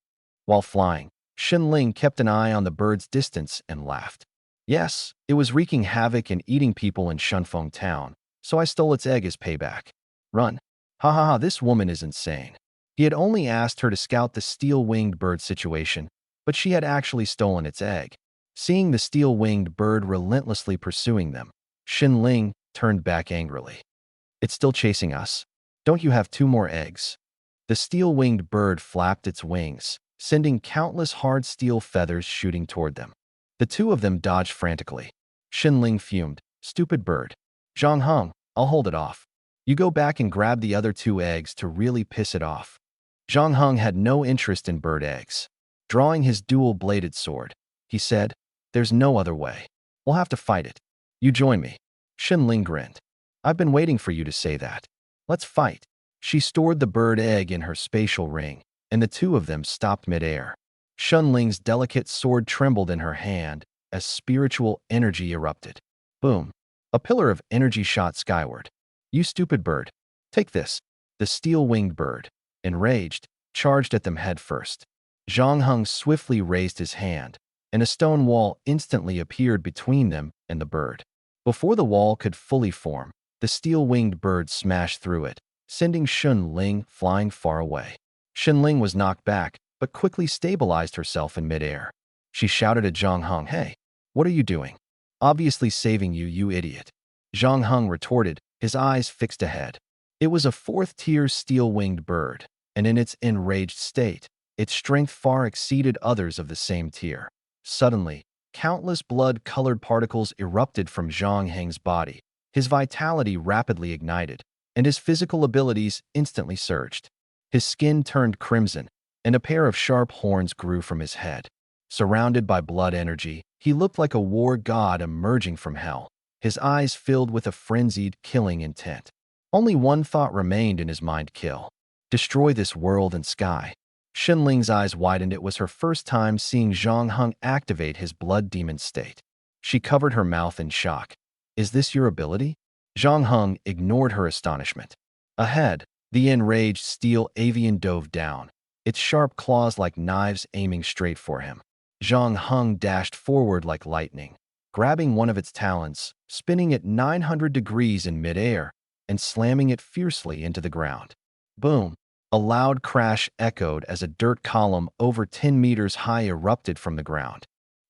While flying, Shunling kept an eye on the bird's distance and laughed. Yes, it was wreaking havoc and eating people in Shunfeng town, so I stole its egg as payback. Run. Ha ha ha, this woman is insane. He had only asked her to scout the steel-winged bird situation, but she had actually stolen its egg. Seeing the steel-winged bird relentlessly pursuing them, Shunling turned back angrily. It's still chasing us. Don't you have 2 more eggs? The steel-winged bird flapped its wings, sending countless hard steel feathers shooting toward them. The 2 of them dodged frantically. Shunling fumed. Stupid bird. Zhang Heng, I'll hold it off. You go back and grab the other 2 eggs to really piss it off. Zhang Heng had no interest in bird eggs. Drawing his dual-bladed sword, he said, "There's no other way. We'll have to fight it. You join me." Shen Ling grinned. "I've been waiting for you to say that. Let's fight." She stored the bird egg in her spatial ring, and the two of them stopped midair. Shen Ling's delicate sword trembled in her hand as spiritual energy erupted. Boom! A pillar of energy shot skyward. "You stupid bird. Take this." The steel-winged bird, enraged, charged at them head first. Zhang Heng swiftly raised his hand, and a stone wall instantly appeared between them and the bird. Before the wall could fully form, the steel-winged bird smashed through it, sending Shen Ling flying far away. Shen Ling was knocked back, but quickly stabilized herself in midair. She shouted at Zhang Heng, "Hey, what are you doing?" "Obviously saving you, you idiot." Zhang Heng retorted, his eyes fixed ahead. It was a fourth-tier steel-winged bird, and in its enraged state, its strength far exceeded others of the same tier. Suddenly, countless blood-colored particles erupted from Zhang Heng's body. His vitality rapidly ignited, and his physical abilities instantly surged. His skin turned crimson, and a pair of sharp horns grew from his head. Surrounded by blood energy, he looked like a war god emerging from hell, his eyes filled with a frenzied, killing intent. Only one thought remained in his mind: kill. Destroy this world and sky. Shen Ling's eyes widened. It was her first time seeing Zhang Heng activate his blood demon state. She covered her mouth in shock. "Is this your ability?" Zhang Heng ignored her astonishment. Ahead, the enraged steel avian dove down, its sharp claws like knives aiming straight for him. Zhang Heng dashed forward like lightning, grabbing one of its talons, spinning it 900 degrees in midair, and slamming it fiercely into the ground. Boom! A loud crash echoed as a dirt column over 10 meters high erupted from the ground.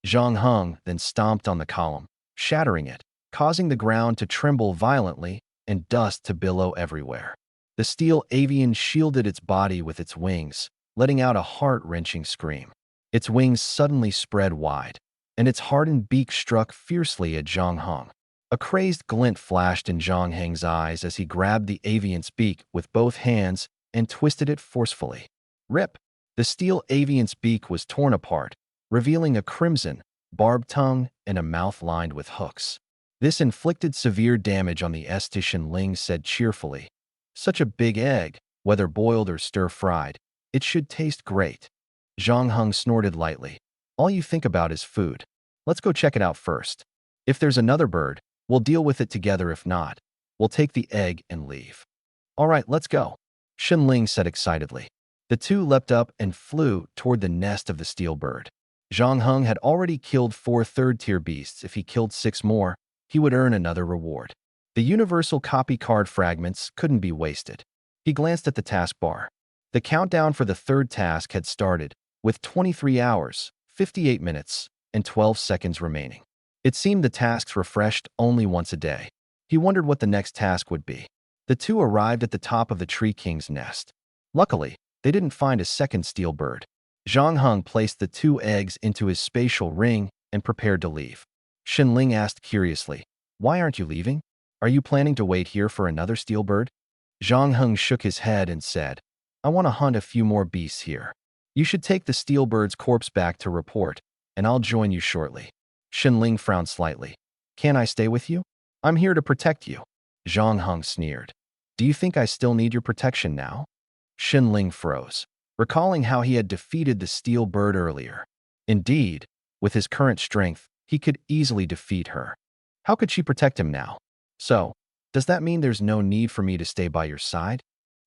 Zhang Heng then stomped on the column, shattering it, causing the ground to tremble violently and dust to billow everywhere. The steel avian shielded its body with its wings, letting out a heart-wrenching scream. Its wings suddenly spread wide, and its hardened beak struck fiercely at Zhang Heng. A crazed glint flashed in Zhang Heng's eyes as he grabbed the avian's beak with both hands and twisted it forcefully. Rip! The steel avian's beak was torn apart, revealing a crimson, barbed tongue and a mouth lined with hooks. This inflicted severe damage on the Shen Ling said cheerfully. "Such a big egg, whether boiled or stir-fried, it should taste great." Zhang Heng snorted lightly. "All you think about is food. Let's go check it out first. If there's another bird, we'll deal with it together. If not, we'll take the egg and leave." "All right, let's go," Shen Ling said excitedly. The two leapt up and flew toward the nest of the steel bird. Zhang Heng had already killed 4 third-tier beasts. If he killed 6 more, he would earn another reward. The universal copy card fragments couldn't be wasted. He glanced at the taskbar. The countdown for the third task had started, with 23 hours, 58 minutes, and 12 seconds remaining. It seemed the tasks refreshed only once a day. He wondered what the next task would be. The two arrived at the top of the Tree King's nest. Luckily, they didn't find a second steel bird. Zhang Heng placed the 2 eggs into his spatial ring and prepared to leave. Shen Ling asked curiously, "Why aren't you leaving? Are you planning to wait here for another steel bird?" Zhang Heng shook his head and said, "I want to hunt a few more beasts here. You should take the steel bird's corpse back to report, and I'll join you shortly." Shen Ling frowned slightly. "Can I stay with you? I'm here to protect you." Zhang Heng sneered. "Do you think I still need your protection now?" Shen Ling froze, recalling how he had defeated the steel bird earlier. Indeed, with his current strength, he could easily defeat her. How could she protect him now? "So, does that mean there's no need for me to stay by your side?"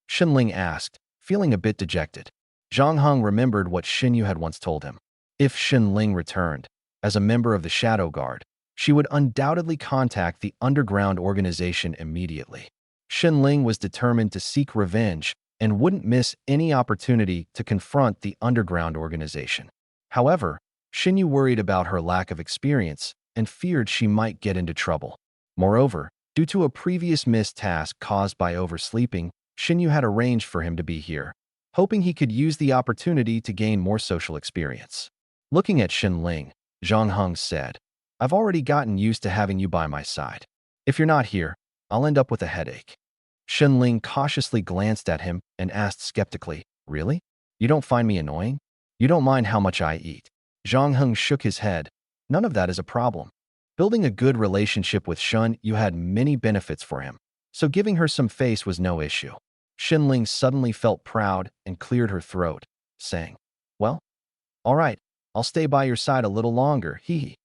Shen Ling asked, feeling a bit dejected. Zhang Heng remembered what Shen Yu had once told him. If Shen Ling returned, as a member of the Shadow Guard, she would undoubtedly contact the underground organization immediately. Shen Ling was determined to seek revenge and wouldn't miss any opportunity to confront the underground organization. However, Shen Yu worried about her lack of experience and feared she might get into trouble. Moreover, due to a previous missed task caused by oversleeping, Shen Yu had arranged for him to be here, hoping he could use the opportunity to gain more social experience. Looking at Shen Ling, Zhang Heng said, "I've already gotten used to having you by my side. If you're not here, I'll end up with a headache." Shen Ling cautiously glanced at him and asked skeptically, Really? You don't find me annoying? You don't mind how much I eat? Zhang Heng shook his head. None of that is a problem. Building a good relationship with Shun, you had many benefits for him, so giving her some face was no issue. Xinling suddenly felt proud and cleared her throat, saying, "Well, all right, I'll stay by your side a little longer, hee hee."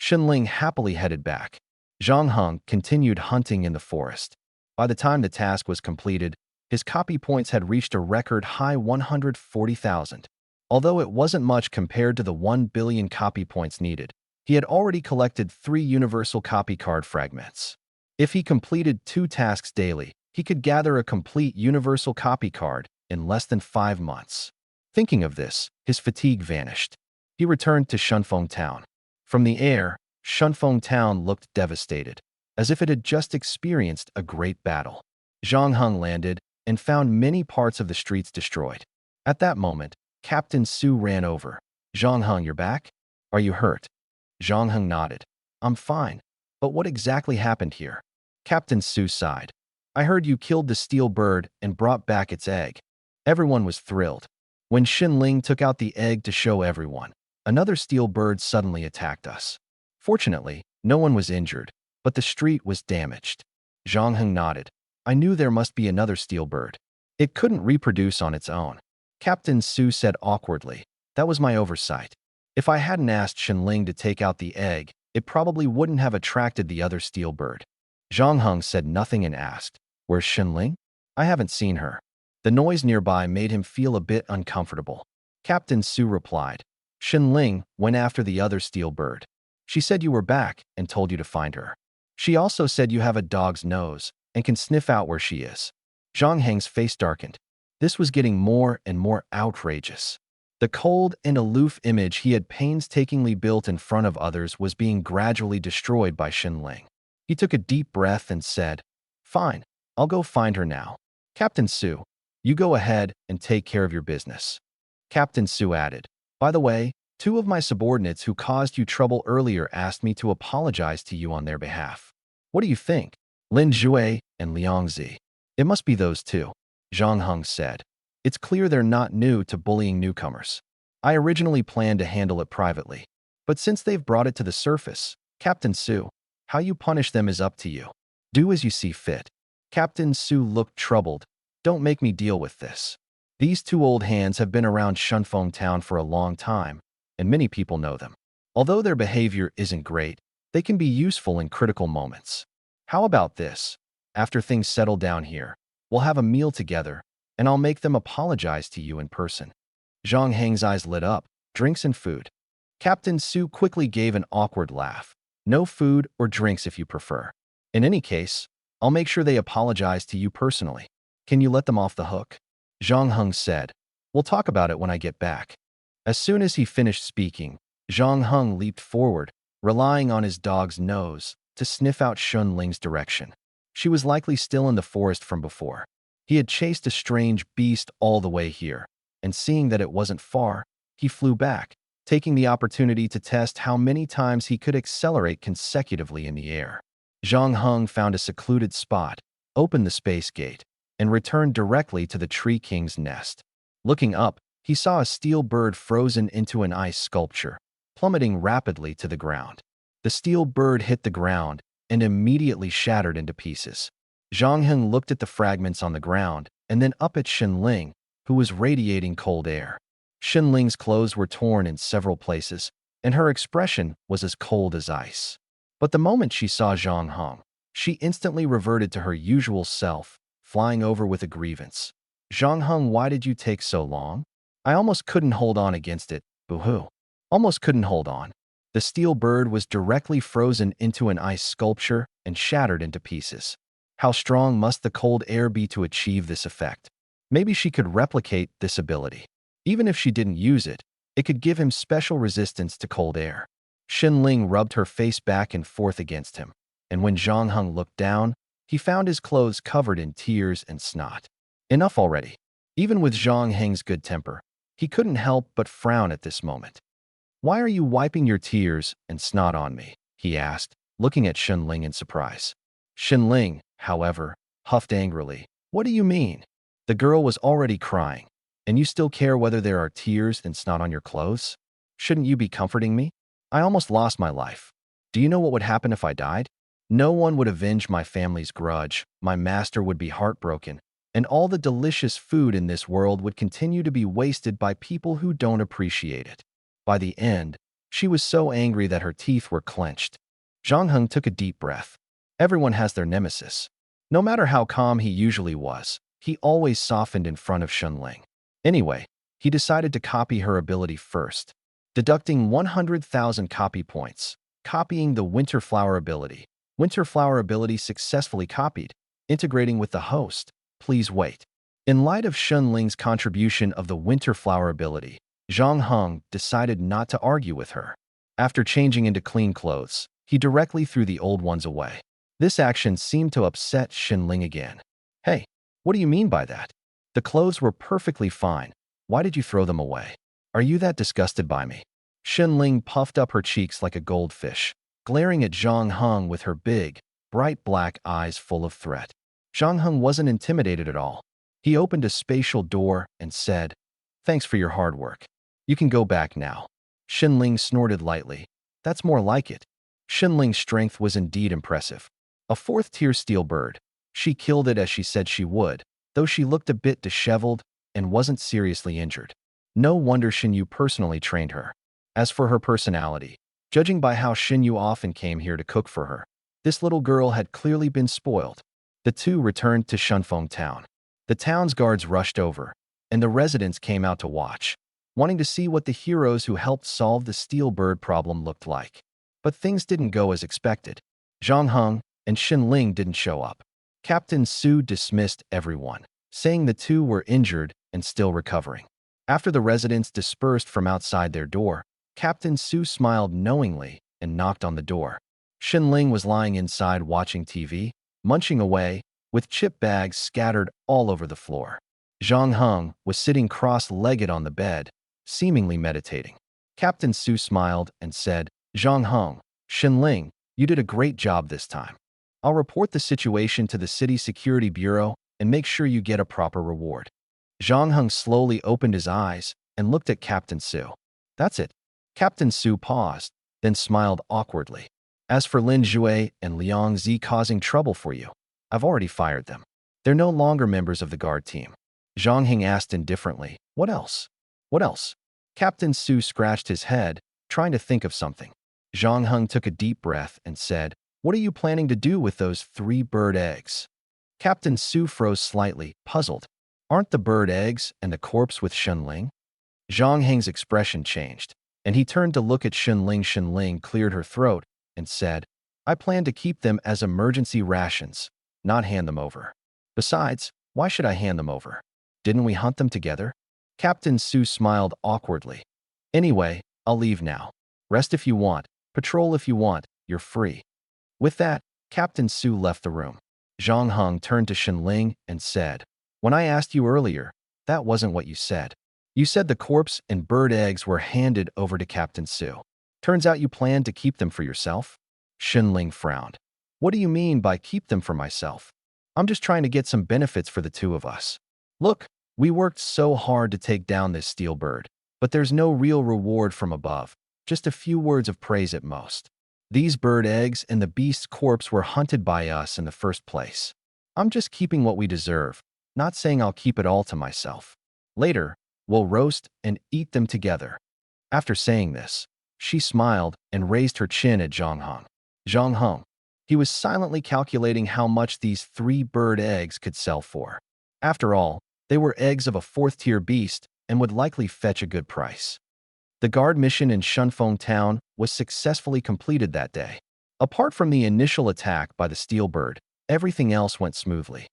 Xinling happily headed back. Zhang Heng continued hunting in the forest. By the time the task was completed, his copy points had reached a record high 140,000. Although it wasn't much compared to the 1 billion copy points needed, he had already collected 3 universal copy card fragments. If he completed 2 tasks daily, he could gather a complete universal copy card in less than 5 months. Thinking of this, his fatigue vanished. He returned to Shunfeng Town. From the air, Shunfeng Town looked devastated, as if it had just experienced a great battle. Zhang Heng landed and found many parts of the streets destroyed. At that moment, Captain Su ran over. "Zhang Heng, you're back? Are you hurt?" Zhang Heng nodded. "I'm fine. But what exactly happened here?" Captain Su sighed. "I heard you killed the steel bird and brought back its egg." Everyone was thrilled. When Xinling took out the egg to show everyone, another steel bird suddenly attacked us. Fortunately, no one was injured, but the street was damaged. Zhang Heng nodded. "I knew there must be another steel bird. It couldn't reproduce on its own." Captain Su said awkwardly, "That was my oversight. If I hadn't asked Xinling to take out the egg, it probably wouldn't have attracted the other steel bird." Zhang Heng said nothing and asked, "Where's Xinling? I haven't seen her." The noise nearby made him feel a bit uncomfortable. Captain Su replied, "Xinling went after the other steel bird. She said you were back and told you to find her. She also said you have a dog's nose and can sniff out where she is." Zhang Heng's face darkened. This was getting more and more outrageous. The cold and aloof image he had painstakingly built in front of others was being gradually destroyed by Xinling. He took a deep breath and said, "Fine, I'll go find her now. Captain Su, you go ahead and take care of your business." Captain Su added, "By the way, 2 of my subordinates who caused you trouble earlier asked me to apologize to you on their behalf. What do you think? Lin Jue and Liang Zi. It must be those 2. Zhang Heng said. "It's clear they're not new to bullying newcomers. I originally planned to handle it privately, but since they've brought it to the surface, Captain Su, how you punish them is up to you. Do as you see fit." Captain Su looked troubled. "Don't make me deal with this. These 2 old hands have been around Shunfeng Town for a long time, and many people know them. Although their behavior isn't great, they can be useful in critical moments. How about this? After things settle down here, we'll have a meal together, and I'll make them apologize to you in person." Zhang Heng's eyes lit up. "Drinks and food." Captain Su quickly gave an awkward laugh. "No food or drinks if you prefer. In any case, I'll make sure they apologize to you personally. Can you let them off the hook?" Zhang Heng said, "We'll talk about it when I get back." As soon as he finished speaking, Zhang Heng leaped forward, relying on his dog's nose to sniff out Xunling's direction. She was likely still in the forest from before. He had chased a strange beast all the way here, and seeing that it wasn't far, he flew back, taking the opportunity to test how many times he could accelerate consecutively in the air. Zhang Heng found a secluded spot, opened the space gate, and returned directly to the Tree King's nest. Looking up, he saw a steel bird frozen into an ice sculpture, plummeting rapidly to the ground. The steel bird hit the ground and immediately shattered into pieces. Zhang Heng looked at the fragments on the ground and then up at Xinling, who was radiating cold air. Xinling's clothes were torn in several places, and her expression was as cold as ice. But the moment she saw Zhang Heng, she instantly reverted to her usual self, flying over with a grievance. "Zhang Heng, why did you take so long? I almost couldn't hold on against it, boo-hoo. Almost couldn't hold on." The steel bird was directly frozen into an ice sculpture and shattered into pieces. How strong must the cold air be to achieve this effect? Maybe she could replicate this ability. Even if she didn't use it, it could give him special resistance to cold air. Xinling rubbed her face back and forth against him, and when Zhang Heng looked down, he found his clothes covered in tears and snot. Enough already. Even with Zhang Heng's good temper, he couldn't help but frown at this moment. "Why are you wiping your tears and snot on me?" he asked, looking at Xinling in surprise. Xinling, however, huffed angrily. "What do you mean?" The girl was already crying. And you still care whether there are tears and snot on your clothes? Shouldn't you be comforting me? I almost lost my life. Do you know what would happen if I died? No one would avenge my family's grudge, my master would be heartbroken, and all the delicious food in this world would continue to be wasted by people who don't appreciate it. By the end, she was so angry that her teeth were clenched. Zhang Heng took a deep breath. Everyone has their nemesis. No matter how calm he usually was, he always softened in front of Shunling. Anyway, he decided to copy her ability first, deducting 100,000 copy points, copying the Winter Flower ability. Winter Flower ability successfully copied, integrating with the host. Please wait. In light of Shunling's contribution of the Winter Flower ability, Zhang Heng decided not to argue with her. After changing into clean clothes, he directly threw the old ones away. This action seemed to upset Shunling again. Hey, what do you mean by that? The clothes were perfectly fine. Why did you throw them away? Are you that disgusted by me? Shunling puffed up her cheeks like a goldfish, glaring at Zhang Heng with her big, bright black eyes full of threat. Zhang Heng wasn't intimidated at all. He opened a spatial door and said, "Thanks for your hard work. You can go back now." Shunling snorted lightly. That's more like it. Shunling's strength was indeed impressive. A fourth-tier steel bird. She killed it as she said she would, though she looked a bit disheveled and wasn't seriously injured. No wonder Xinyu personally trained her. As for her personality, judging by how Xinyu often came here to cook for her, this little girl had clearly been spoiled. The two returned to Shunfeng town. The town's guards rushed over, and the residents came out to watch, wanting to see what the heroes who helped solve the steel bird problem looked like. But things didn't go as expected. Zhang Heng and Xinling didn't show up. Captain Su dismissed everyone, saying the two were injured and still recovering. After the residents dispersed from outside their door, Captain Su smiled knowingly and knocked on the door. Xinling was lying inside watching TV, munching away, with chip bags scattered all over the floor. Zhang Heng was sitting cross-legged on the bed, seemingly meditating. Captain Su smiled and said, "Zhang Heng, Xinling, you did a great job this time. I'll report the situation to the City Security Bureau and make sure you get a proper reward." Zhang Heng slowly opened his eyes and looked at Captain Su. That's it. Captain Su paused, then smiled awkwardly. As for Lin Jue and Liang Zi causing trouble for you, I've already fired them. They're no longer members of the guard team. Zhang Heng asked indifferently, "What else? What else?" Captain Su scratched his head, trying to think of something. Zhang Heng took a deep breath and said, "What are you planning to do with those 3 bird eggs?" Captain Su froze slightly, puzzled. Aren't the bird eggs and the corpse with Shunling? Zhang Heng's expression changed, and he turned to look at Shunling. Shunling cleared her throat and said, "I plan to keep them as emergency rations, not hand them over. Besides, why should I hand them over? Didn't we hunt them together?" Captain Su smiled awkwardly. "Anyway, I'll leave now. Rest if you want, patrol if you want, you're free." With that, Captain Su left the room. Zhang Heng turned to Shunling and said, "When I asked you earlier, that wasn't what you said. You said the corpse and bird eggs were handed over to Captain Su. Turns out you planned to keep them for yourself?" Shunling frowned. "What do you mean by keep them for myself? I'm just trying to get some benefits for the two of us. Look, we worked so hard to take down this steel bird, but there's no real reward from above, just a few words of praise at most. These bird eggs and the beast's corpse were hunted by us in the first place. I'm just keeping what we deserve, not saying I'll keep it all to myself. Later, we'll roast and eat them together." After saying this, she smiled and raised her chin at Zhang Heng. Zhang Heng. He was silently calculating how much these 3 bird eggs could sell for. After all, they were eggs of a 4th-tier beast and would likely fetch a good price. The guard mission in Shunfeng town was successfully completed that day. Apart from the initial attack by the steel bird, everything else went smoothly.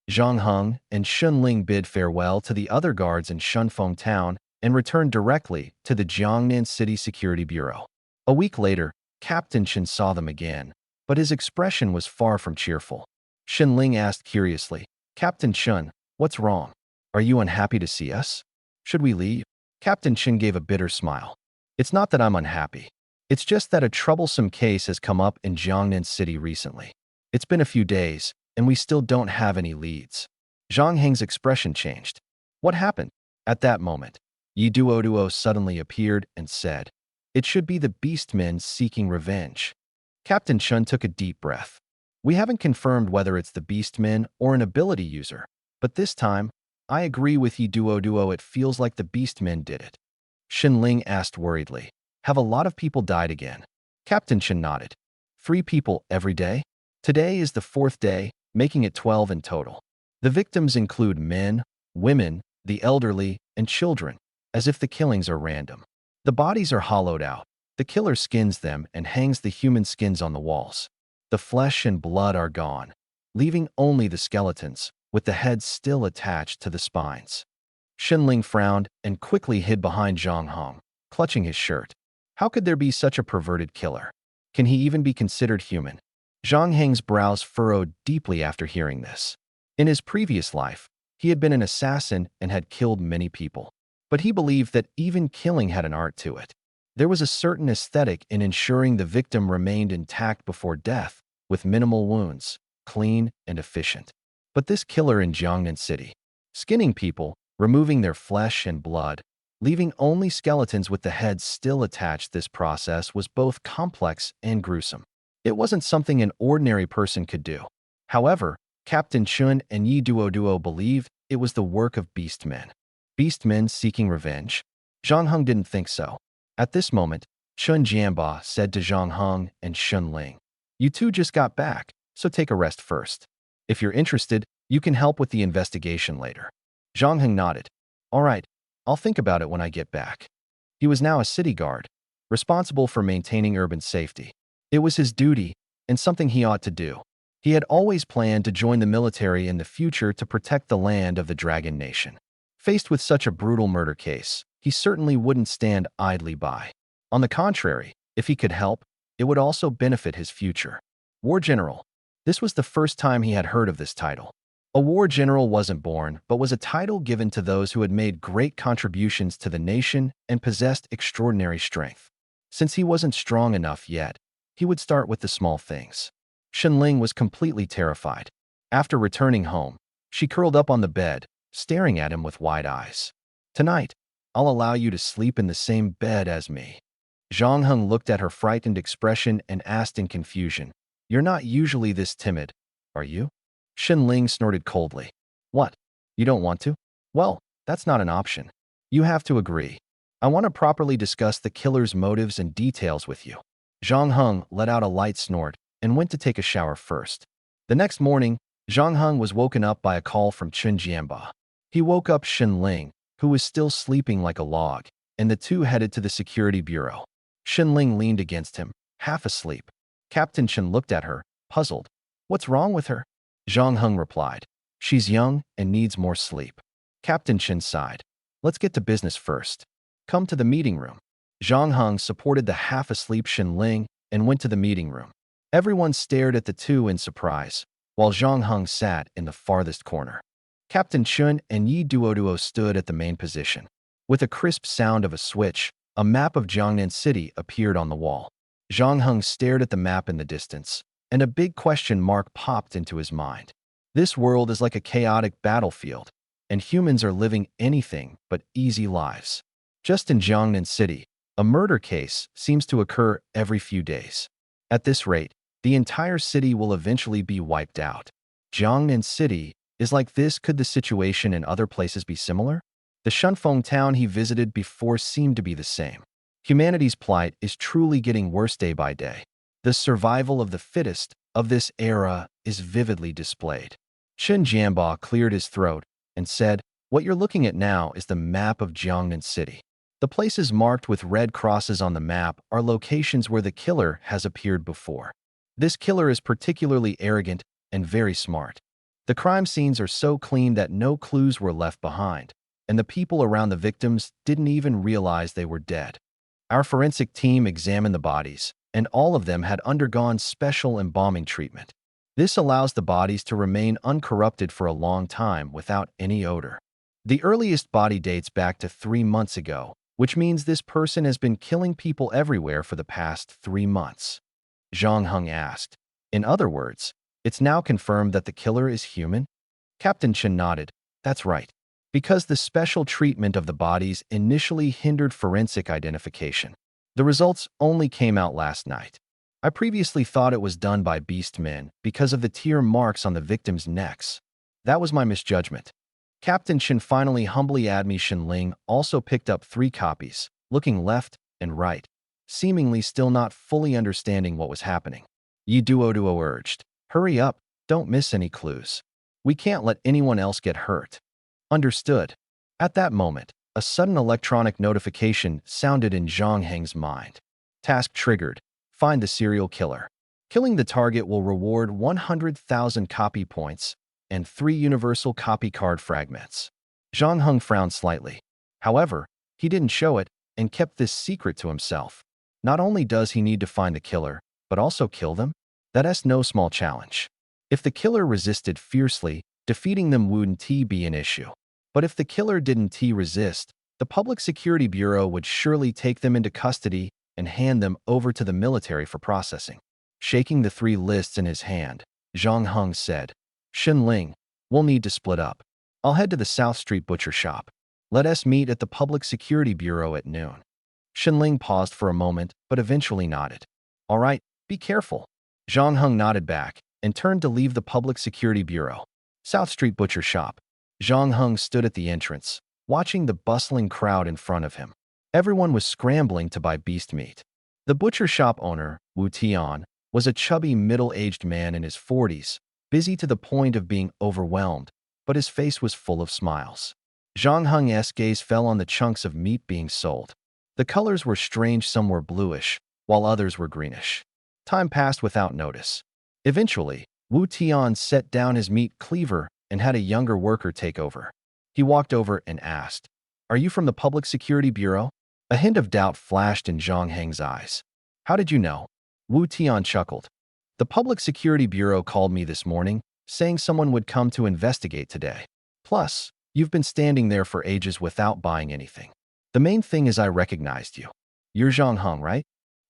Zhang Heng and Shunling bid farewell to the other guards in Shunfeng town and returned directly to the Jiangnan City Security Bureau. A week later, Captain Chen saw them again, but his expression was far from cheerful. Shunling asked curiously, "Captain Chen, what's wrong? Are you unhappy to see us? Should we leave?" Captain Chen gave a bitter smile. "It's not that I'm unhappy. It's just that a troublesome case has come up in Jiangnan City recently. It's been a few days, and we still don't have any leads." Zhang Heng's expression changed. "What happened?" At that moment, Yi Duo suddenly appeared and said, "It should be the beastmen seeking revenge." Captain Chun took a deep breath. "We haven't confirmed whether it's the beastmen or an ability user, but this time, I agree with Yi Duo, it feels like the beastmen did it." Shin Ling asked worriedly, "Have a lot of people died again?" Captain Chen nodded. 3 people every day? Today is the 4th day, making it 12 in total. The victims include men, women, the elderly, and children, as if the killings are random. The bodies are hollowed out. The killer skins them and hangs the human skins on the walls. The flesh and blood are gone, leaving only the skeletons, with the heads still attached to the spines. Shinling frowned and quickly hid behind Zhang Hong, clutching his shirt. How could there be such a perverted killer? Can he even be considered human? Zhang Heng's brows furrowed deeply after hearing this. In his previous life, he had been an assassin and had killed many people. But he believed that even killing had an art to it. There was a certain aesthetic in ensuring the victim remained intact before death, with minimal wounds, clean and efficient. But this killer in Jiangnan City, skinning people, removing their flesh and blood, leaving only skeletons with the heads still attached, this process was both complex and gruesome. It wasn't something an ordinary person could do. However, Captain Chun and Yi Duo believed it was the work of beastmen. Beastmen seeking revenge? Zhang Heng didn't think so. At this moment, Chun Jianba said to Zhang Heng and Shun Ling, "You two just got back, so take a rest first. If you're interested, you can help with the investigation later." Zhang Heng nodded. "All right, I'll think about it when I get back." He was now a city guard, responsible for maintaining urban safety. It was his duty, and something he ought to do. He had always planned to join the military in the future to protect the land of the Dragon Nation. Faced with such a brutal murder case, he certainly wouldn't stand idly by. On the contrary, if he could help, it would also benefit his future. War General. This was the first time he had heard of this title. A war general wasn't born, but was a title given to those who had made great contributions to the nation and possessed extraordinary strength. Since he wasn't strong enough yet, he would start with the small things. Shenling was completely terrified. After returning home, she curled up on the bed, staring at him with wide eyes. "Tonight, I'll allow you to sleep in the same bed as me." Zhang Heng looked at her frightened expression and asked in confusion, "You're not usually this timid, are you?" Shin Ling snorted coldly. "What? You don't want to? Well, that's not an option. You have to agree. I want to properly discuss the killer's motives and details with you." Zhang Heng let out a light snort and went to take a shower first. The next morning, Zhang Heng was woken up by a call from Chun Jianba. He woke up Shin Ling, who was still sleeping like a log, and the two headed to the security bureau. Shin Ling leaned against him, half asleep. Captain Chen looked at her, puzzled. "What's wrong with her?" Zhang Heng replied, "She's young and needs more sleep." Captain Chen sighed. "Let's get to business first. Come to the meeting room." Zhang Heng supported the half-asleep Shin Ling and went to the meeting room. Everyone stared at the two in surprise, while Zhang Heng sat in the farthest corner. Captain Chun and Yi Duo stood at the main position. With a crisp sound of a switch, a map of Jiangnan City appeared on the wall. Zhang Heng stared at the map in the distance, and a big question mark popped into his mind. This world is like a chaotic battlefield, and humans are living anything but easy lives. Just in Jiangnan City, a murder case seems to occur every few days. At this rate, the entire city will eventually be wiped out. Jiangnan City is like this. Could the situation in other places be similar? The Shunfeng town he visited before seemed to be the same. Humanity's plight is truly getting worse day by day. The survival of the fittest of this era is vividly displayed. Chen Jianba cleared his throat and said, "What you're looking at now is the map of Jiangnan City. The places marked with red crosses on the map are locations where the killer has appeared before. This killer is particularly arrogant and very smart. The crime scenes are so clean that no clues were left behind, and the people around the victims didn't even realize they were dead. Our forensic team examined the bodies, and all of them had undergone special embalming treatment. This allows the bodies to remain uncorrupted for a long time without any odor. The earliest body dates back to 3 months ago, which means this person has been killing people everywhere for the past 3 months." Zhang Heng asked. "In other words, it's now confirmed that the killer is human?" Captain Chen nodded. "That's right. because the special treatment of the bodies initially hindered forensic identification. The results only came out last night. I previously thought it was done by beastmen because of the tear marks on the victims' necks. That was my misjudgment. Captain Shin finally humbly Admi Shinling also picked up 3 copies, looking left and right, seemingly still not fully understanding what was happening. Yi Duo urged, "Hurry up, don't miss any clues. We can't let anyone else get hurt." Understood. At that moment, a sudden electronic notification sounded in Zhang Heng's mind. Task triggered. Find the serial killer. Killing the target will reward 100,000 copy points and 3 universal copy card fragments. Zhang Heng frowned slightly. However, he didn't show it and kept this secret to himself. Not only does he need to find the killer, but also kill them? That's no small challenge. If the killer resisted fiercely, defeating them wouldn't be an issue. But if the killer didn't resist, the Public Security Bureau would surely take them into custody and hand them over to the military for processing. Shaking the 3 lists in his hand, Zhang Heng said, "Shinling, we'll need to split up. I'll head to the South Street butcher shop. Let us meet at the Public Security Bureau at noon." Shinling paused for a moment, but eventually nodded. "All right, be careful." Zhang Heng nodded back and turned to leave the Public Security Bureau. South Street butcher shop. Zhang Heng stood at the entrance, watching the bustling crowd in front of him. Everyone was scrambling to buy beast meat. The butcher shop owner, Wu Tian, was a chubby middle-aged man in his 40s, busy to the point of being overwhelmed, but his face was full of smiles. Zhang Heng's gaze fell on the chunks of meat being sold. The colors were strange, some were bluish, while others were greenish. Time passed without notice. Eventually, Wu Tian set down his meat cleaver and had a younger worker take over. He walked over and asked, "Are you from the Public Security Bureau?" A hint of doubt flashed in Zhang Heng's eyes. "How did you know?" Wu Tian chuckled. "The Public Security Bureau called me this morning, saying someone would come to investigate today. Plus, you've been standing there for ages without buying anything. The main thing is I recognized you. You're Zhang Heng, right?"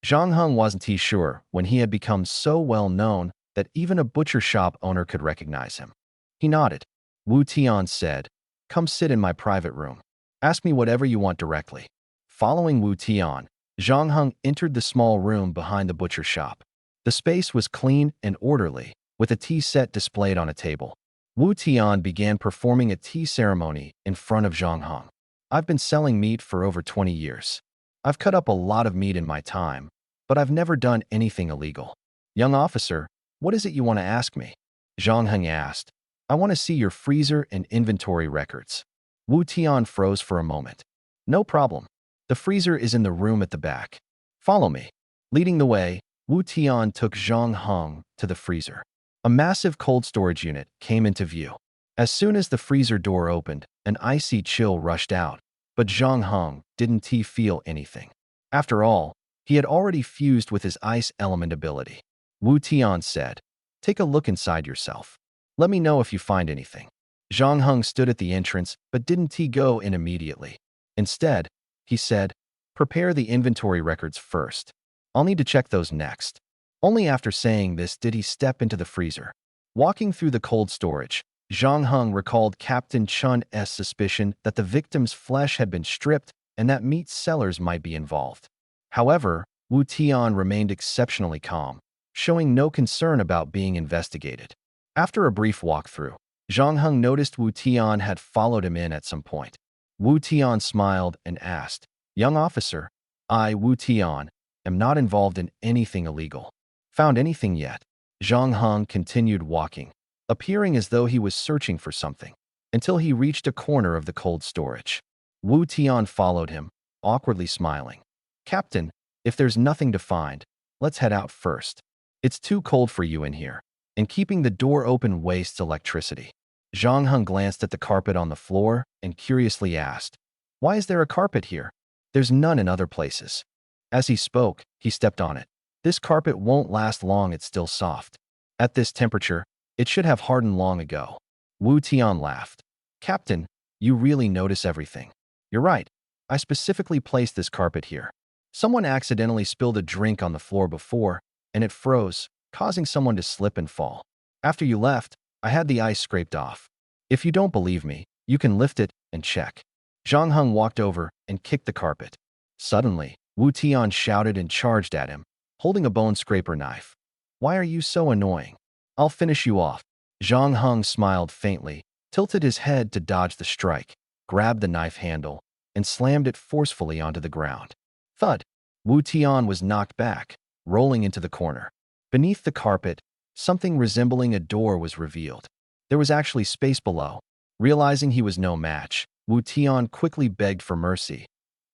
Zhang Heng wasn't sure when he had become so well known that even a butcher shop owner could recognize him. He nodded. Wu Tian said, "Come sit in my private room. Ask me whatever you want directly." Following Wu Tian, Zhang Heng entered the small room behind the butcher shop. The space was clean and orderly, with a tea set displayed on a table. Wu Tian began performing a tea ceremony in front of Zhang Heng. "I've been selling meat for over 20 years. I've cut up a lot of meat in my time, but I've never done anything illegal. Young officer, what is it you want to ask me?" Zhang Heng asked. "I want to see your freezer and inventory records." Wu Tian froze for a moment. "No problem. The freezer is in the room at the back. Follow me." Leading the way, Wu Tian took Zhang Heng to the freezer. A massive cold storage unit came into view. As soon as the freezer door opened, an icy chill rushed out, but Zhang Heng didn't feel anything. After all, he had already fused with his ice element ability. Wu Tian said, "Take a look inside yourself. Let me know if you find anything." Zhang Heng stood at the entrance but didn't go in immediately. Instead, he said, "Prepare the inventory records first. I'll need to check those next." Only after saying this did he step into the freezer. Walking through the cold storage, Zhang Heng recalled Captain Chun's suspicion that the victim's flesh had been stripped and that meat sellers might be involved. However, Wu Tian remained exceptionally calm, showing no concern about being investigated. After a brief walkthrough, Zhang Heng noticed Wu Tian had followed him in at some point. Wu Tian smiled and asked, "Young officer, I, Wu Tian, am not involved in anything illegal. Found anything yet?" Zhang Heng continued walking, appearing as though he was searching for something, until he reached a corner of the cold storage. Wu Tian followed him, awkwardly smiling. "Captain, if there's nothing to find, let's head out first. It's too cold for you in here, and keeping the door open wastes electricity." Zhang Heng glanced at the carpet on the floor and curiously asked, "Why is there a carpet here? There's none in other places." As he spoke, he stepped on it. "This carpet won't last long, it's still soft. At this temperature, it should have hardened long ago." Wu Tian laughed. "Captain, you really notice everything." "You're right. I specifically placed this carpet here. Someone accidentally spilled a drink on the floor before, and it froze, causing someone to slip and fall. After you left, I had the ice scraped off. If you don't believe me, You can lift it and check. Zhang Heng walked over and kicked the carpet. Suddenly, Wu Tian shouted and charged at him, holding a bone scraper knife. Why are you so annoying? I'll finish you off. Zhang Heng smiled faintly, tilted his head to dodge the strike, grabbed the knife handle, and slammed it forcefully onto the ground. Thud! Wu Tian was knocked back, rolling into the corner. Beneath the carpet, something resembling a door was revealed. There was actually space below. Realizing he was no match, Wu Tian quickly begged for mercy.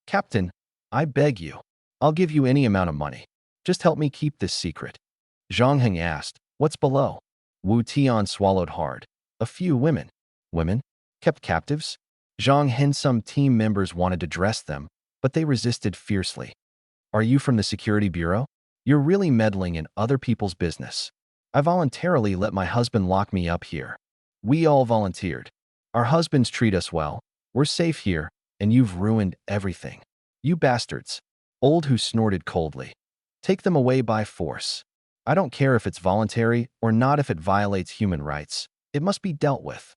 Captain, I beg you. I'll give you any amount of money. Just help me keep this secret. Zhang Heng asked, what's below? Wu Tian swallowed hard. A few women. Women? Kept captives? Zhang Hen's some team members wanted to dress them, but they resisted fiercely. Are you from the Security Bureau? You're really meddling in other people's business. I voluntarily let my husband lock me up here. We all volunteered. Our husbands treat us well. We're safe here, and you've ruined everything. You bastards. Old Who snorted coldly. Take them away by force. I don't care if it's voluntary or not. If it violates human rights, it must be dealt with.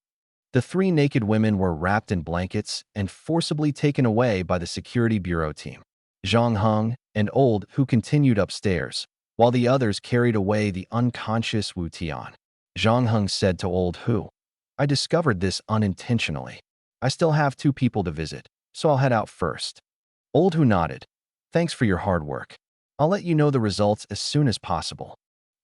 The three naked women were wrapped in blankets and forcibly taken away by the Security Bureau team. Zhang Heng and Old Who continued upstairs, while the others carried away the unconscious Wu Tian. Zhang Heng said to Old Who, I discovered this unintentionally. I still have 2 people to visit, so I'll head out first. Old Who nodded. Thanks for your hard work. I'll let you know the results as soon as possible.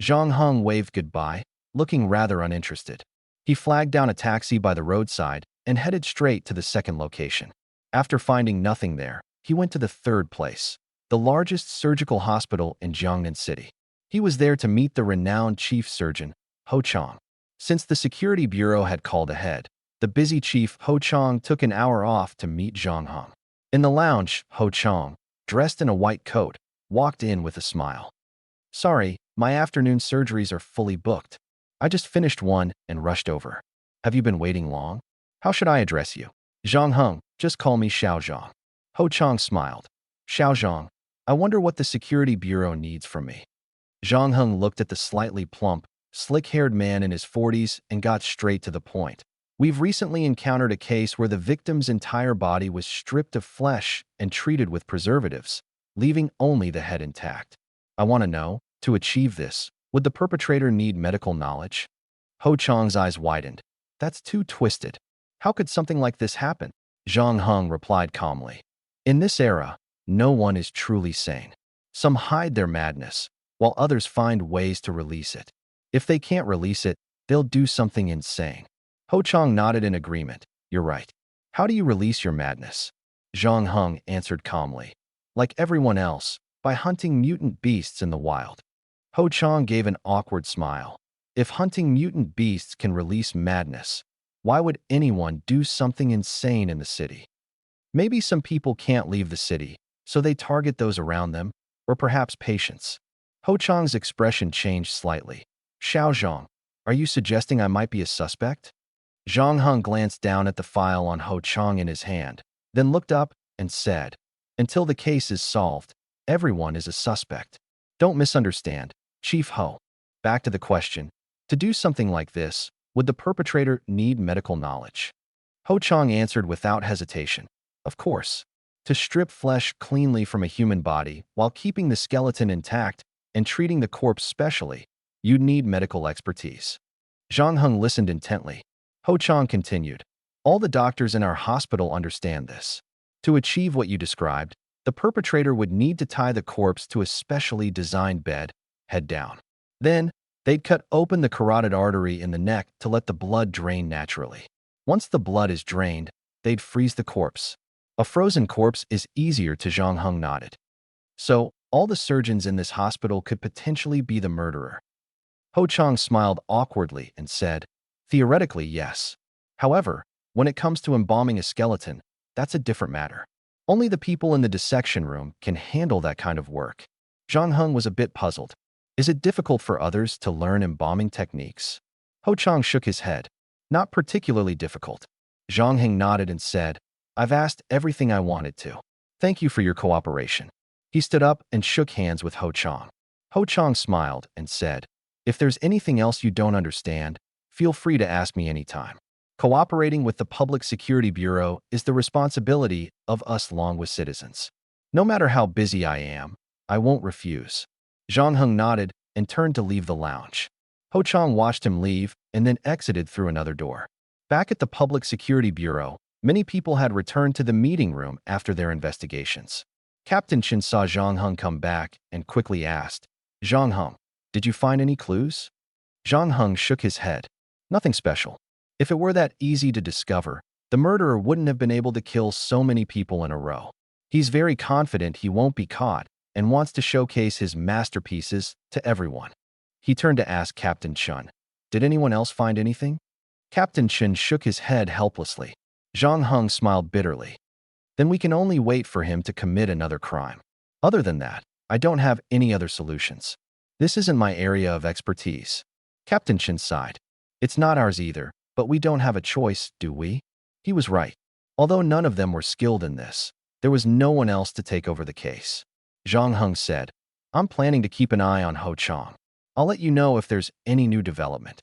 Zhang Heng waved goodbye, looking rather uninterested. He flagged down a taxi by the roadside and headed straight to the second location. After finding nothing there, he went to the third place, the largest surgical hospital in Jiangnan City. He was there to meet the renowned chief surgeon, Ho Chong. Since the Security Bureau had called ahead, the busy chief Ho Chong took an hour off to meet Zhang Heng. In the lounge, Ho Chong, dressed in a white coat, walked in with a smile. Sorry, my afternoon surgeries are fully booked. I just finished one and rushed over. Have you been waiting long? How should I address you? Zhang Heng, just call me Xiao Zhang. Ho Chong smiled. Xiao Zhang, I wonder what the Security Bureau needs from me. Zhang Heng looked at the slightly plump, slick-haired man in his 40s and got straight to the point. We've recently encountered a case where the victim's entire body was stripped of flesh and treated with preservatives, leaving only the head intact. I want to know, to achieve this, would the perpetrator need medical knowledge? Ho Chong's eyes widened. That's too twisted. How could something like this happen? Zhang Heng replied calmly. In this era, no one is truly sane. Some hide their madness, while others find ways to release it. If they can't release it, they'll do something insane. Ho Chong nodded in agreement. You're right. How do you release your madness? Zhang Heng answered calmly. Like everyone else, by hunting mutant beasts in the wild. Ho Chong gave an awkward smile. If hunting mutant beasts can release madness, why would anyone do something insane in the city? Maybe some people can't leave the city, so they target those around them, or perhaps patients. Ho Chong's expression changed slightly. Xiao Zhang, are you suggesting I might be a suspect? Zhang Heng glanced down at the file on Ho Chong in his hand, then looked up and said, until the case is solved, everyone is a suspect. Don't misunderstand, Chief Ho. Back to the question. To do something like this, would the perpetrator need medical knowledge? Ho Chong answered without hesitation. Of course. To strip flesh cleanly from a human body while keeping the skeleton intact and treating the corpse specially, you'd need medical expertise. Zhang Heng listened intently. Ho Chong continued. All the doctors in our hospital understand this. To achieve what you described, the perpetrator would need to tie the corpse to a specially designed bed, head down. Then, they'd cut open the carotid artery in the neck to let the blood drain naturally. Once the blood is drained, they'd freeze the corpse. A frozen corpse is easier to. Zhang Heng nodded. So, all the surgeons in this hospital could potentially be the murderer. Ho Chong smiled awkwardly and said, theoretically, yes. However, when it comes to embalming a skeleton, that's a different matter. Only the people in the dissection room can handle that kind of work. Zhang Heng was a bit puzzled. Is it difficult for others to learn embalming techniques? Ho Chong shook his head. Not particularly difficult. Zhang Heng nodded and said, I've asked everything I wanted to. Thank you for your cooperation. He stood up and shook hands with Ho Chong. Ho Chong smiled and said, if there's anything else you don't understand, feel free to ask me anytime. Cooperating with the Public Security Bureau is the responsibility of us Longwa citizens. No matter how busy I am, I won't refuse. Zhang Heng nodded and turned to leave the lounge. Ho Chang watched him leave and then exited through another door. Back at the Public Security Bureau, many people had returned to the meeting room after their investigations. Captain Chen saw Zhang Heng come back and quickly asked, "Zhang Heng, did you find any clues?" Zhang Heng shook his head. "Nothing special. If it were that easy to discover, the murderer wouldn't have been able to kill so many people in a row. He's very confident he won't be caught and wants to showcase his masterpieces to everyone." He turned to ask Captain Chen, "Did anyone else find anything?" Captain Chen shook his head helplessly. Zhang Heng smiled bitterly. "Then we can only wait for him to commit another crime. Other than that, I don't have any other solutions. This isn't my area of expertise." Captain Chen sighed. "It's not ours either, but we don't have a choice, do we?" He was right. Although none of them were skilled in this, there was no one else to take over the case. Zhang Heng said, "I'm planning to keep an eye on Ho Chang. I'll let you know if there's any new development."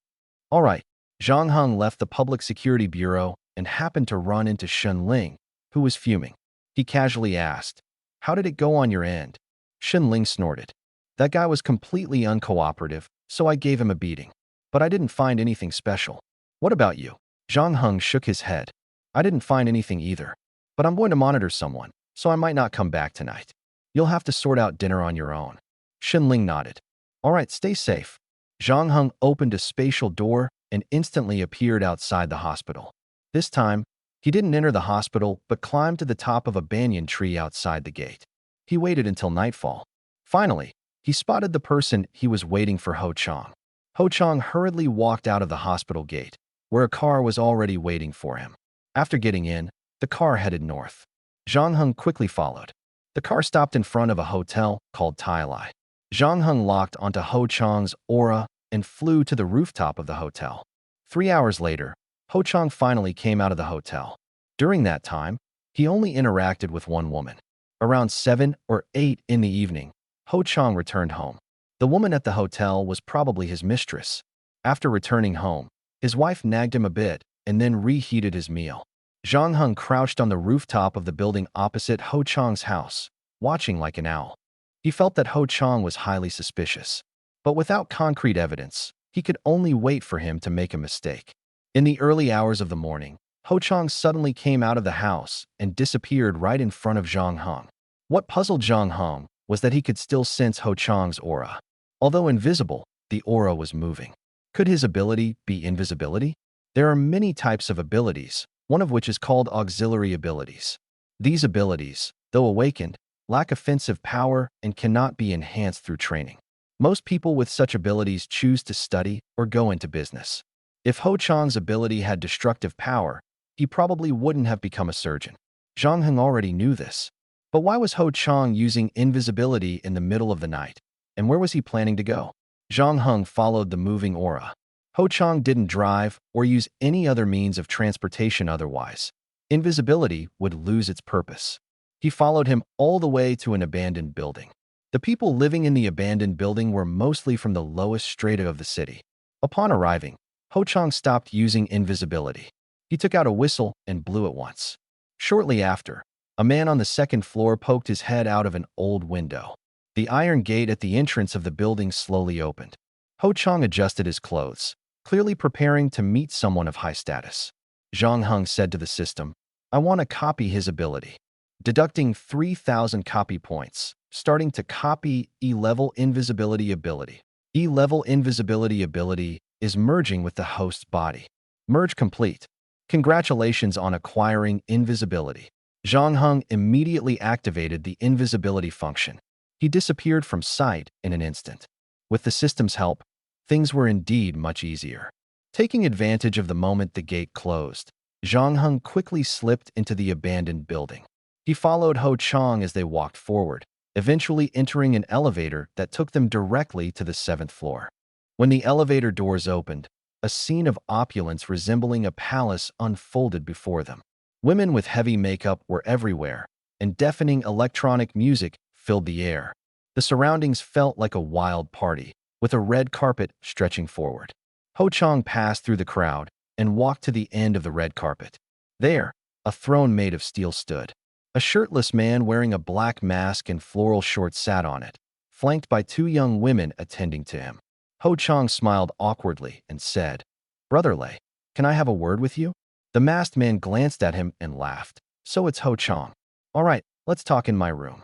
All right. Zhang Heng left the Public Security Bureau and happened to run into Shen Ling, who was fuming. He casually asked, "How did it go on your end?" Shen Ling snorted. "That guy was completely uncooperative, so I gave him a beating. But I didn't find anything special." "What about you?" Zhang Heng shook his head. "I didn't find anything either. But I'm going to monitor someone, so I might not come back tonight. You'll have to sort out dinner on your own." Shen Ling nodded. "All right, stay safe." Zhang Heng opened a spatial door and instantly appeared outside the hospital. This time, he didn't enter the hospital but climbed to the top of a banyan tree outside the gate. He waited until nightfall. Finally, he spotted the person he was waiting for, Ho Chang. Ho Chang hurriedly walked out of the hospital gate, where a car was already waiting for him. After getting in, the car headed north. Zhang Heng quickly followed. The car stopped in front of a hotel called Tai Lai. Zhang Heng locked onto Ho Chang's aura and flew to the rooftop of the hotel. 3 hours later, Ho Chang finally came out of the hotel. During that time, he only interacted with one woman. Around 7 or 8 in the evening, Ho Chang returned home. The woman at the hotel was probably his mistress. After returning home, his wife nagged him a bit and then reheated his meal. Zhang Heng crouched on the rooftop of the building opposite Ho Chang's house, watching like an owl. He felt that Ho Chang was highly suspicious. But without concrete evidence, he could only wait for him to make a mistake. In the early hours of the morning, Ho Chang suddenly came out of the house and disappeared right in front of Zhang Heng. What puzzled Zhang Heng was that he could still sense Ho Chang's aura. Although invisible, the aura was moving. Could his ability be invisibility? There are many types of abilities, one of which is called auxiliary abilities. These abilities, though awakened, lack offensive power and cannot be enhanced through training. Most people with such abilities choose to study or go into business. If Ho Chang's ability had destructive power, he probably wouldn't have become a surgeon. Zhang Heng already knew this. But why was Ho Chang using invisibility in the middle of the night? And where was he planning to go? Zhang Heng followed the moving aura. Ho Chang didn't drive or use any other means of transportation otherwise. Invisibility would lose its purpose. He followed him all the way to an abandoned building. The people living in the abandoned building were mostly from the lowest strata of the city. Upon arriving, Ho Chang stopped using invisibility. He took out a whistle and blew it once. Shortly after, a man on the second floor poked his head out of an old window. The iron gate at the entrance of the building slowly opened. Ho Chang adjusted his clothes, clearly preparing to meet someone of high status. Zhang Heng said to the system, "I want to copy his ability." Deducting 3,000 copy points, starting to copy E-level invisibility ability. E-level invisibility ability is merging with the host's body. Merge complete. Congratulations on acquiring invisibility. Zhang Heng immediately activated the invisibility function. He disappeared from sight in an instant. With the system's help, things were indeed much easier. Taking advantage of the moment the gate closed, Zhang Heng quickly slipped into the abandoned building. He followed Ho Chang as they walked forward, eventually entering an elevator that took them directly to the 7th floor. When the elevator doors opened, a scene of opulence resembling a palace unfolded before them. Women with heavy makeup were everywhere, and deafening electronic music filled the air. The surroundings felt like a wild party, with a red carpet stretching forward. Ho Chang passed through the crowd and walked to the end of the red carpet. There, a throne made of steel stood. A shirtless man wearing a black mask and floral shorts sat on it, flanked by two young women attending to him. Ho Chang smiled awkwardly and said, "Brother Lei, can I have a word with you?" The masked man glanced at him and laughed. "So it's Ho Chang. All right, let's talk in my room."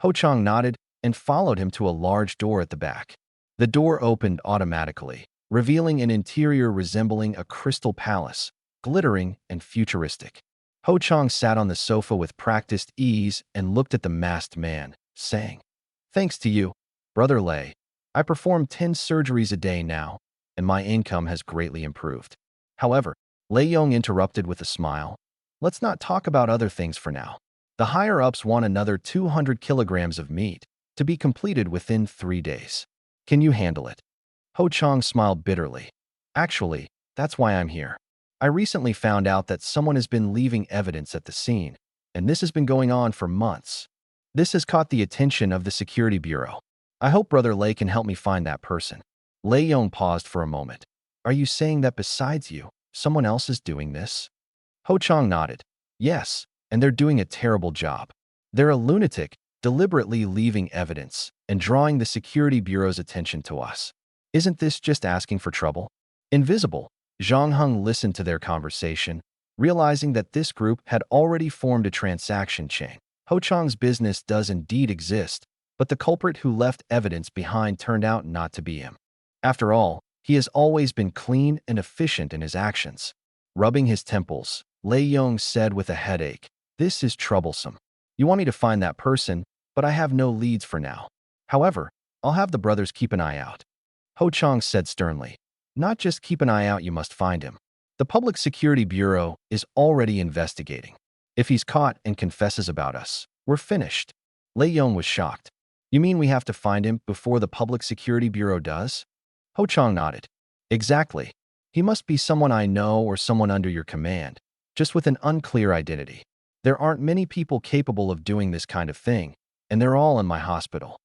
Ho Chang nodded and followed him to a large door at the back. The door opened automatically, revealing an interior resembling a crystal palace, glittering and futuristic. Ho Chang sat on the sofa with practiced ease and looked at the masked man, saying, "Thanks to you, Brother Lei, I perform 10 surgeries a day now, and my income has greatly improved." However, Lei Yong interrupted with a smile. "Let's not talk about other things for now. The higher-ups want another 200 kilograms of meat to be completed within 3 days. Can you handle it?" Ho Chang smiled bitterly. "Actually, that's why I'm here. I recently found out that someone has been leaving evidence at the scene, and this has been going on for months. This has caught the attention of the Security Bureau. I hope Brother Lei can help me find that person." Lei Yong paused for a moment. "Are you saying that besides you, someone else is doing this?" Ho Chang nodded. "Yes, and they're doing a terrible job. They're a lunatic, deliberately leaving evidence and drawing the Security Bureau's attention to us. Isn't this just asking for trouble?" Invisible, Zhang Heng listened to their conversation, realizing that this group had already formed a transaction chain. Ho Chang's business does indeed exist, but the culprit who left evidence behind turned out not to be him. After all, he has always been clean and efficient in his actions. Rubbing his temples, Lei Yong said with a headache, "This is troublesome. You want me to find that person, but I have no leads for now. However, I'll have the brothers keep an eye out." Ho Chang said sternly, "Not just keep an eye out, you must find him. The Public Security Bureau is already investigating. If he's caught and confesses about us, we're finished." Lei Yong was shocked. "You mean we have to find him before the Public Security Bureau does?" Ho Chang nodded. "Exactly. He must be someone I know or someone under your command, just with an unclear identity. There aren't many people capable of doing this kind of thing, and they're all in my hospital."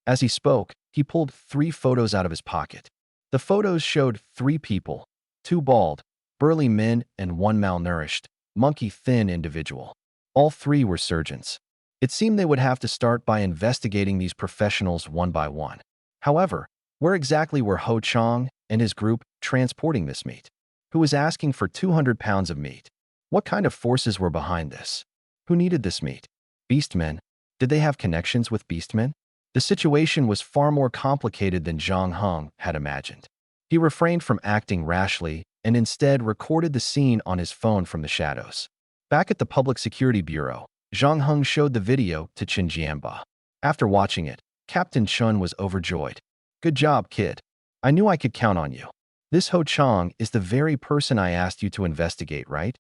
As he spoke, he pulled 3 photos out of his pocket. The photos showed 3 people, 2 bald, burly men and 1 malnourished, monkey-thin individual. All 3 were surgeons. It seemed they would have to start by investigating these professionals one by one. However, where exactly were Ho Chang and his group transporting this meat? Who was asking for 200 pounds of meat? What kind of forces were behind this? Who needed this meat? Beastmen? Did they have connections with beastmen? The situation was far more complicated than Zhang Heng had imagined. He refrained from acting rashly and instead recorded the scene on his phone from the shadows. Back at the Public Security Bureau, Zhang Heng showed the video to Chen Jianba. After watching it, Captain Chun was overjoyed. "Good job, kid. I knew I could count on you. This Ho Chang is the very person I asked you to investigate, right?"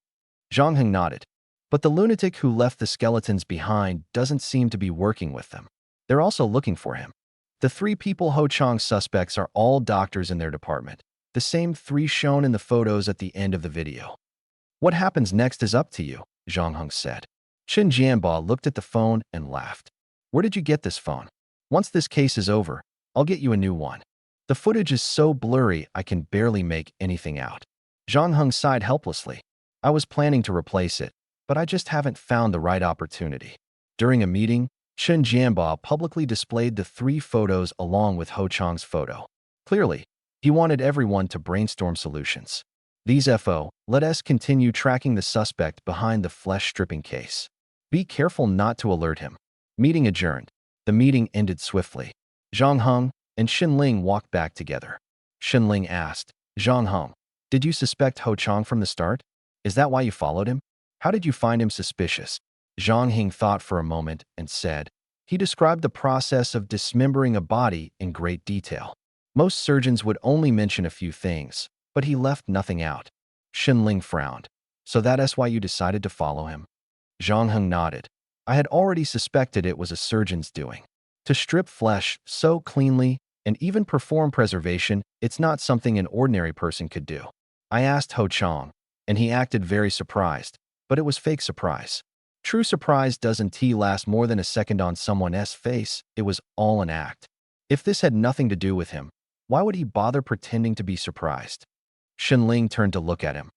Zhang Heng nodded. "But the lunatic who left the skeletons behind doesn't seem to be working with them. They're also looking for him. The 3 people Ho Chang's suspects are all doctors in their department, the same 3 shown in the photos at the end of the video. What happens next is up to you," Zhang Heng said. Chen Jianba looked at the phone and laughed. "Where did you get this phone? Once this case is over, I'll get you a new one. The footage is so blurry I can barely make anything out." Zhang Heng sighed helplessly. "I was planning to replace it, but I just haven't found the right opportunity." During a meeting, Chen Jianba publicly displayed the 3 photos along with Ho Chang's photo. Clearly, he wanted everyone to brainstorm solutions. "These FO, let us continue tracking the suspect behind the flesh-stripping case. Be careful not to alert him." Meeting adjourned. The meeting ended swiftly. Zhang Heng and Xin Ling walked back together. Xin Ling asked, "Zhang Heng, did you suspect Ho Chang from the start? Is that why you followed him? How did you find him suspicious?" Zhang Heng thought for a moment and said, "He described the process of dismembering a body in great detail. Most surgeons would only mention a few things, but he left nothing out." Xin Ling frowned. "So that's why you decided to follow him?" Zhang Heng nodded. "I had already suspected it was a surgeon's doing. To strip flesh so cleanly and even perform preservation, it's not something an ordinary person could do. I asked Ho Chang, and he acted very surprised, but it was fake surprise. True surprise doesn't last more than a second on someone's face. It was all an act. If this had nothing to do with him, why would he bother pretending to be surprised?" Xin Ling turned to look at him.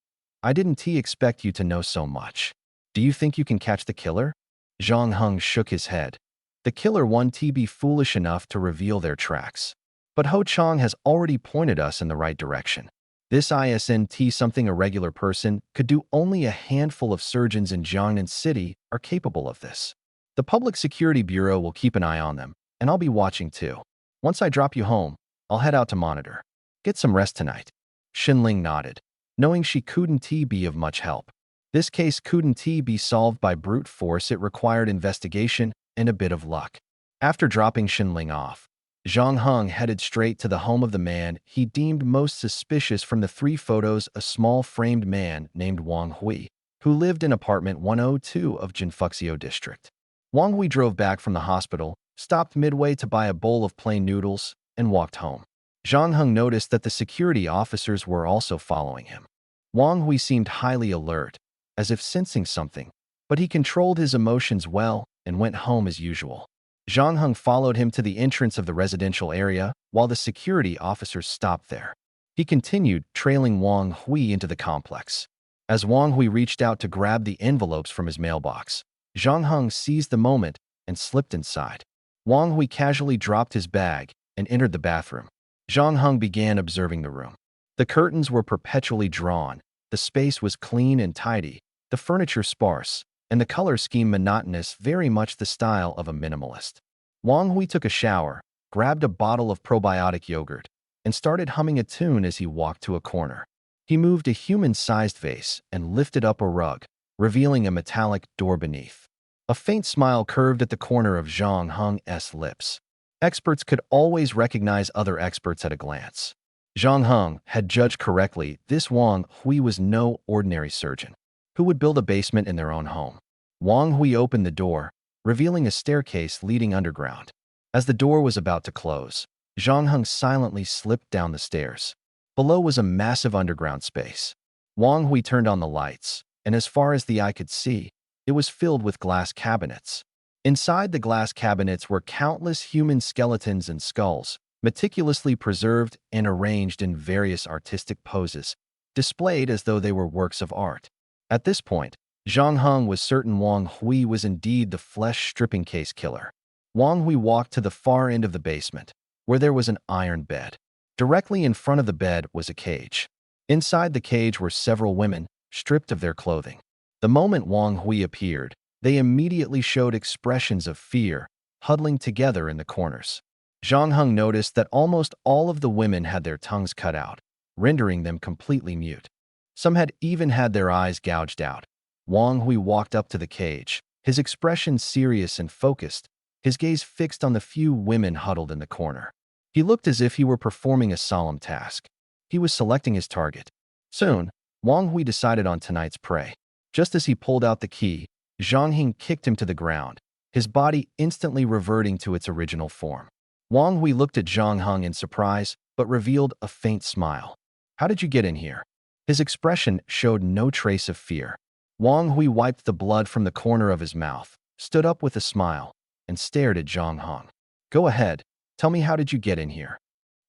I didn't expect you to know so much. Do you think you can catch the killer? Zhang Heng shook his head. The killer won't be foolish enough to reveal their tracks. But Ho Chang has already pointed us in the right direction. This isn't something a regular person could do. Only a handful of surgeons in Jiangnan City are capable of this. The Public Security Bureau will keep an eye on them, and I'll be watching too. Once I drop you home, I'll head out to monitor. Get some rest tonight. Xinling nodded, knowing she couldn't be of much help. This case couldn't be solved by brute force. It required investigation and a bit of luck. After dropping Xinling off, Zhang Heng headed straight to the home of the man he deemed most suspicious from the 3 photos, a small framed man named Wang Hui, who lived in apartment 102 of Jinfuxio district. Wang Hui drove back from the hospital, stopped midway to buy a bowl of plain noodles, and walked home. Zhang Heng noticed that the security officers were also following him. Wang Hui seemed highly alert, as if sensing something, but he controlled his emotions well and went home as usual. Zhang Heng followed him to the entrance of the residential area while the security officers stopped there. He continued, trailing Wang Hui into the complex. As Wang Hui reached out to grab the envelopes from his mailbox, Zhang Heng seized the moment and slipped inside. Wang Hui casually dropped his bag and entered the bathroom. Zhang Heng began observing the room. The curtains were perpetually drawn, the space was clean and tidy, the furniture sparse, and the color scheme monotonous, very much the style of a minimalist. Wang Hui took a shower, grabbed a bottle of probiotic yogurt, and started humming a tune as he walked to a corner. He moved a human-sized vase and lifted up a rug, revealing a metallic door beneath. A faint smile curved at the corner of Zhang Heng's lips. Experts could always recognize other experts at a glance. Zhang Heng had judged correctly. This Wang Hui was no ordinary surgeon who would build a basement in their own home. Wang Hui opened the door, revealing a staircase leading underground. As the door was about to close, Zhang Heng silently slipped down the stairs. Below was a massive underground space. Wang Hui turned on the lights, and as far as the eye could see, it was filled with glass cabinets. Inside the glass cabinets were countless human skeletons and skulls, meticulously preserved and arranged in various artistic poses, displayed as though they were works of art. At this point, Zhang Heng was certain Wang Hui was indeed the flesh-stripping case killer. Wang Hui walked to the far end of the basement, where there was an iron bed. Directly in front of the bed was a cage. Inside the cage were several women, stripped of their clothing. The moment Wang Hui appeared, they immediately showed expressions of fear, huddling together in the corners. Zhang Heng noticed that almost all of the women had their tongues cut out, rendering them completely mute. Some had even had their eyes gouged out. Wang Hui walked up to the cage, his expression serious and focused, his gaze fixed on the few women huddled in the corner. He looked as if he were performing a solemn task. He was selecting his target. Soon, Wang Hui decided on tonight's prey. Just as he pulled out the key, Zhang Heng kicked him to the ground, his body instantly reverting to its original form. Wang Hui looked at Zhang Heng in surprise, but revealed a faint smile. "How did you get in here?" His expression showed no trace of fear. Wang Hui wiped the blood from the corner of his mouth, stood up with a smile, and stared at Zhang Heng. "Go ahead, tell me, how did you get in here?"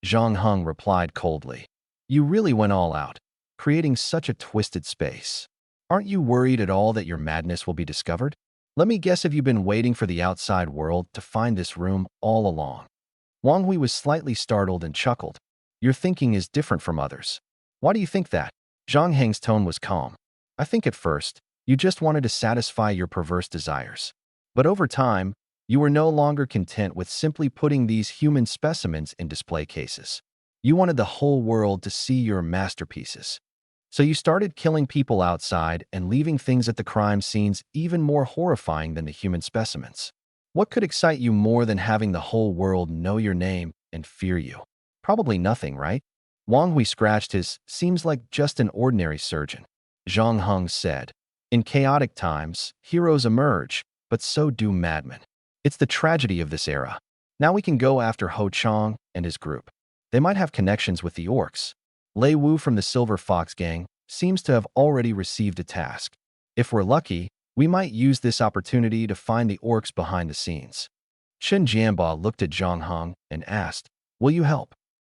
Zhang Heng replied coldly. "You really went all out, creating such a twisted space. Aren't you worried at all that your madness will be discovered? Let me guess, have you been waiting for the outside world to find this room all along?" Wang Hui was slightly startled and chuckled. "Your thinking is different from others. Why do you think that?" Zhang Heng's tone was calm. "I think at first, you just wanted to satisfy your perverse desires. But over time, you were no longer content with simply putting these human specimens in display cases. You wanted the whole world to see your masterpieces. So you started killing people outside and leaving things at the crime scenes even more horrifying than the human specimens. What could excite you more than having the whole world know your name and fear you? Probably nothing, right?" Wang Hui scratched his, "Seems like just an ordinary surgeon." Zhang Heng said, "In chaotic times, heroes emerge, but so do madmen. It's the tragedy of this era. Now we can go after Ho Chang and his group. They might have connections with the orcs. Lei Wu from the Silver Fox Gang seems to have already received a task. If we're lucky, we might use this opportunity to find the orcs behind the scenes." Chen Jianba looked at Zhang Heng and asked, "Will you help?"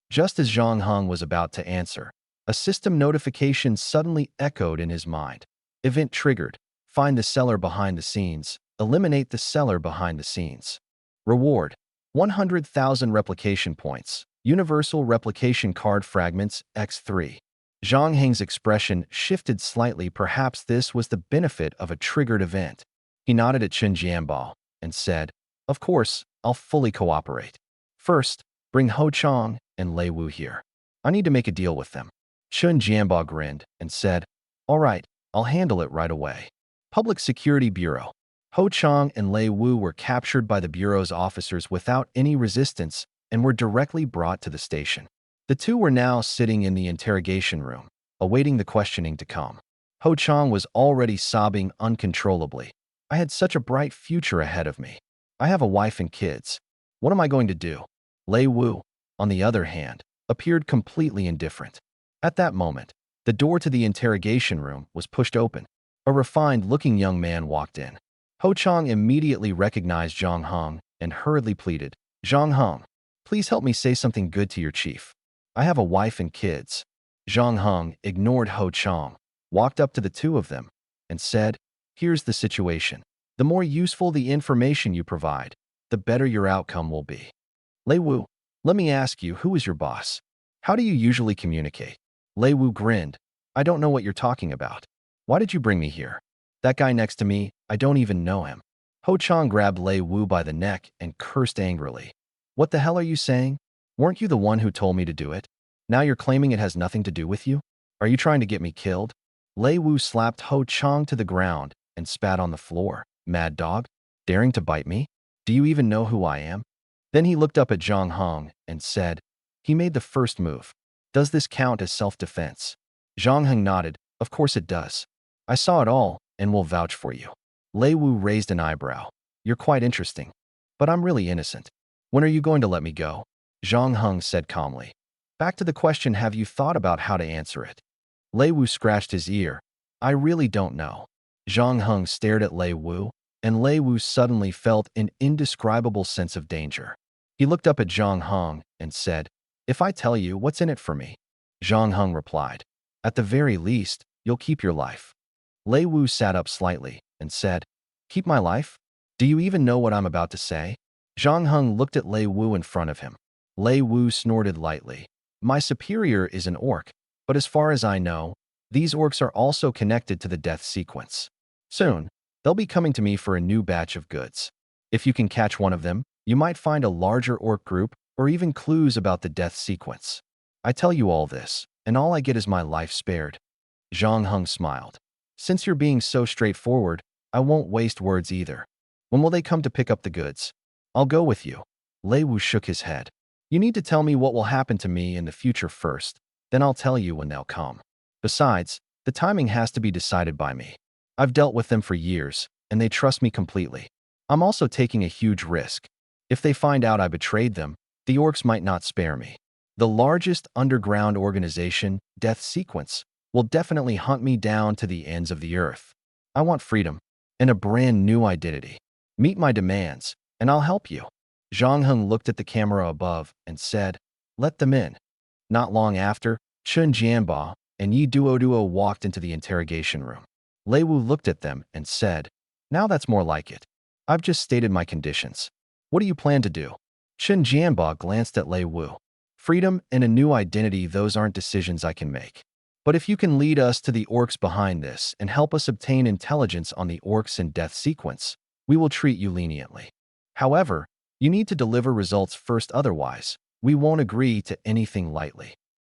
Just as Zhang Heng was about to answer, A system notification suddenly echoed in his mind. Event triggered. Find the seller behind the scenes. Eliminate the seller behind the scenes. Reward: 100,000 replication points. Universal replication card fragments X3. Zhang Heng's expression shifted slightly. Perhaps this was the benefit of a triggered event. He nodded at Chen Jianbao and said, "Of course, I'll fully cooperate. First, bring Ho Chang and Lei Wu here. I need to make a deal with them." Chen Jianbao grinned and said, "All right, I'll handle it right away." Public Security Bureau. Ho Chang and Lei Wu were captured by the Bureau's officers without any resistance and were directly brought to the station. The two were now sitting in the interrogation room, awaiting the questioning to come. Ho Chang was already sobbing uncontrollably. "I had such a bright future ahead of me. I have a wife and kids. What am I going to do?" Lei Wu, on the other hand, appeared completely indifferent. At that moment, the door to the interrogation room was pushed open. A refined-looking young man walked in. Ho Chang immediately recognized Zhang Heng and hurriedly pleaded, "Zhang Heng, please help me say something good to your chief. I have a wife and kids." Zhang Heng ignored Ho Chang, walked up to the two of them, and said, "Here's the situation. The more useful the information you provide, the better your outcome will be. Lei Wu, let me ask you, who is your boss? How do you usually communicate?" Lei Wu grinned. "I don't know what you're talking about. Why did you bring me here? That guy next to me, I don't even know him." Ho Chang grabbed Lei Wu by the neck and cursed angrily. "What the hell are you saying? Weren't you the one who told me to do it? Now you're claiming it has nothing to do with you? Are you trying to get me killed?" Lei Wu slapped Ho Chang to the ground and spat on the floor. "Mad dog? Daring to bite me? Do you even know who I am?" Then he looked up at Zhang Heng and said, "He made the first move. Does this count as self-defense?" Zhang Heng nodded. "Of course it does. I saw it all and will vouch for you." Lei Wu raised an eyebrow. "You're quite interesting. But I'm really innocent. When are you going to let me go?" Zhang Heng said calmly. "Back to the question, have you thought about how to answer it?" Lei Wu scratched his ear. "I really don't know." Zhang Heng stared at Lei Wu, and Lei Wu suddenly felt an indescribable sense of danger. He looked up at Zhang Heng and said, "If I tell you, what's in it for me?" Zhang Heng replied, "At the very least, you'll keep your life." Lei Wu sat up slightly and said, "Keep my life? Do you even know what I'm about to say?" Zhang Heng looked at Lei Wu in front of him. Lei Wu snorted lightly. "My superior is an orc, but as far as I know, these orcs are also connected to the death sequence. Soon, they'll be coming to me for a new batch of goods. If you can catch one of them, you might find a larger orc group or even clues about the death sequence. I tell you all this, and all I get is my life spared." Zhang Heng smiled. "Since you're being so straightforward, I won't waste words either. When will they come to pick up the goods?" "I'll go with you." Lei Wu shook his head. "You need to tell me what will happen to me in the future first, then I'll tell you when they'll come. Besides, the timing has to be decided by me. I've dealt with them for years, and they trust me completely. I'm also taking a huge risk. If they find out I betrayed them, the orcs might not spare me. The largest underground organization, Death Sequence, will definitely hunt me down to the ends of the earth. I want freedom and a brand new identity. Meet my demands, and I'll help you." Zhang Heng looked at the camera above and said, "Let them in." Not long after, Chen Jianbao and Yi Duoduo walked into the interrogation room. Lei Wu looked at them and said, "Now that's more like it. I've just stated my conditions. What do you plan to do?" Chen Jianbao glanced at Lei Wu. "Freedom and a new identity, those aren't decisions I can make. But if you can lead us to the orcs behind this and help us obtain intelligence on the orcs and death sequence, we will treat you leniently. However, you need to deliver results first, otherwise, we won't agree to anything lightly."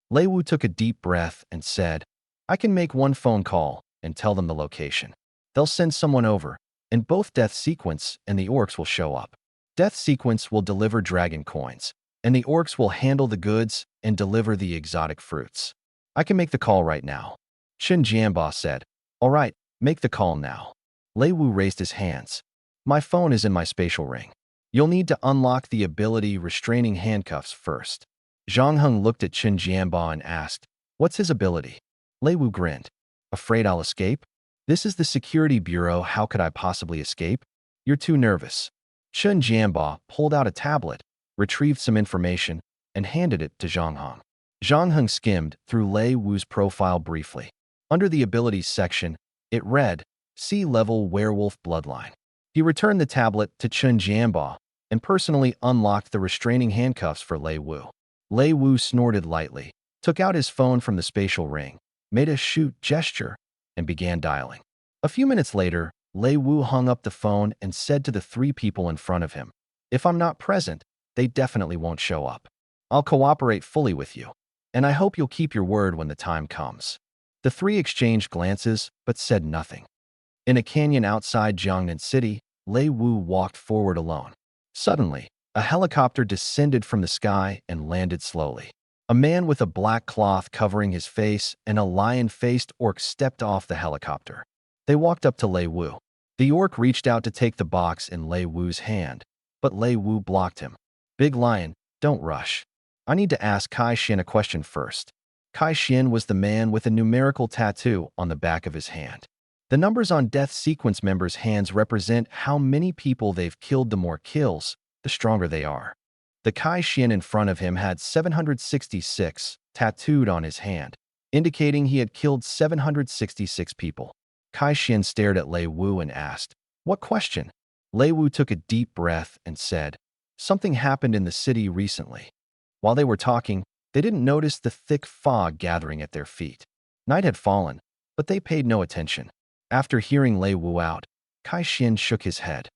Lei Wu took a deep breath and said, "I can make one phone call and tell them the location. They'll send someone over, and both Death Sequence and the orcs will show up. Death Sequence will deliver dragon coins, and the orcs will handle the goods and deliver the exotic fruits. I can make the call right now." Chen Jianbao said, "All right, make the call now." Lei Wu raised his hands. "My phone is in my spatial ring. You'll need to unlock the ability restraining handcuffs first." Zhang Heng looked at Chen Jianbao and asked, "What's his ability?" Lei Wu grinned. "Afraid I'll escape? This is the Security Bureau. How could I possibly escape? You're too nervous." Chen Jianbao pulled out a tablet, retrieved some information, and handed it to Zhang Heng. Zhang Heng skimmed through Lei Wu's profile briefly. Under the abilities section, it read, Sea-level werewolf bloodline. He returned the tablet to Chen Jianba and personally unlocked the restraining handcuffs for Lei Wu. Lei Wu snorted lightly, took out his phone from the spatial ring, made a shoot gesture, and began dialing. A few minutes later, Lei Wu hung up the phone and said to the three people in front of him, If I'm not present, they definitely won't show up. I'll cooperate fully with you, and I hope you'll keep your word when the time comes. The three exchanged glances, but said nothing. In a canyon outside Jiangnan City, Lei Wu walked forward alone. Suddenly, a helicopter descended from the sky and landed slowly. A man with a black cloth covering his face and a lion-faced orc stepped off the helicopter. They walked up to Lei Wu. The orc reached out to take the box in Lei Wu's hand, but Lei Wu blocked him. Big Lion, don't rush. I need to ask Kai Xian a question first. Kai Xian was the man with a numerical tattoo on the back of his hand. The numbers on Death Sequence members' hands represent how many people they've killed. The more kills, the stronger they are. The Kai Xian in front of him had 766 tattooed on his hand, indicating he had killed 766 people. Kai Xian stared at Lei Wu and asked, What question? Lei Wu took a deep breath and said, Something happened in the city recently. While they were talking, they didn't notice the thick fog gathering at their feet. Night had fallen, but they paid no attention. After hearing Lei Wu out, Kai Xian shook his head.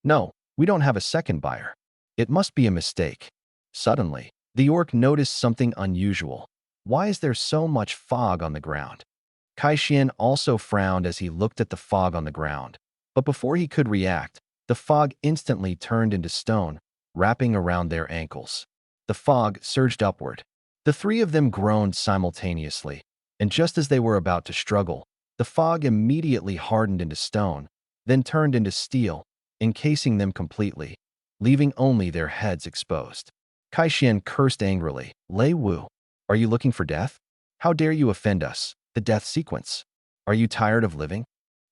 No, we don't have a second buyer. It must be a mistake. Suddenly, the orc noticed something unusual. Why is there so much fog on the ground? Kai Xian also frowned as he looked at the fog on the ground. But before he could react, the fog instantly turned into stone, wrapping around their ankles. The fog surged upward. The three of them groaned simultaneously, and just as they were about to struggle, the fog immediately hardened into stone, then turned into steel, encasing them completely, leaving only their heads exposed. Kai Xian cursed angrily. Lei Wu, are you looking for death? How dare you offend us, the Death Sequence? Are you tired of living?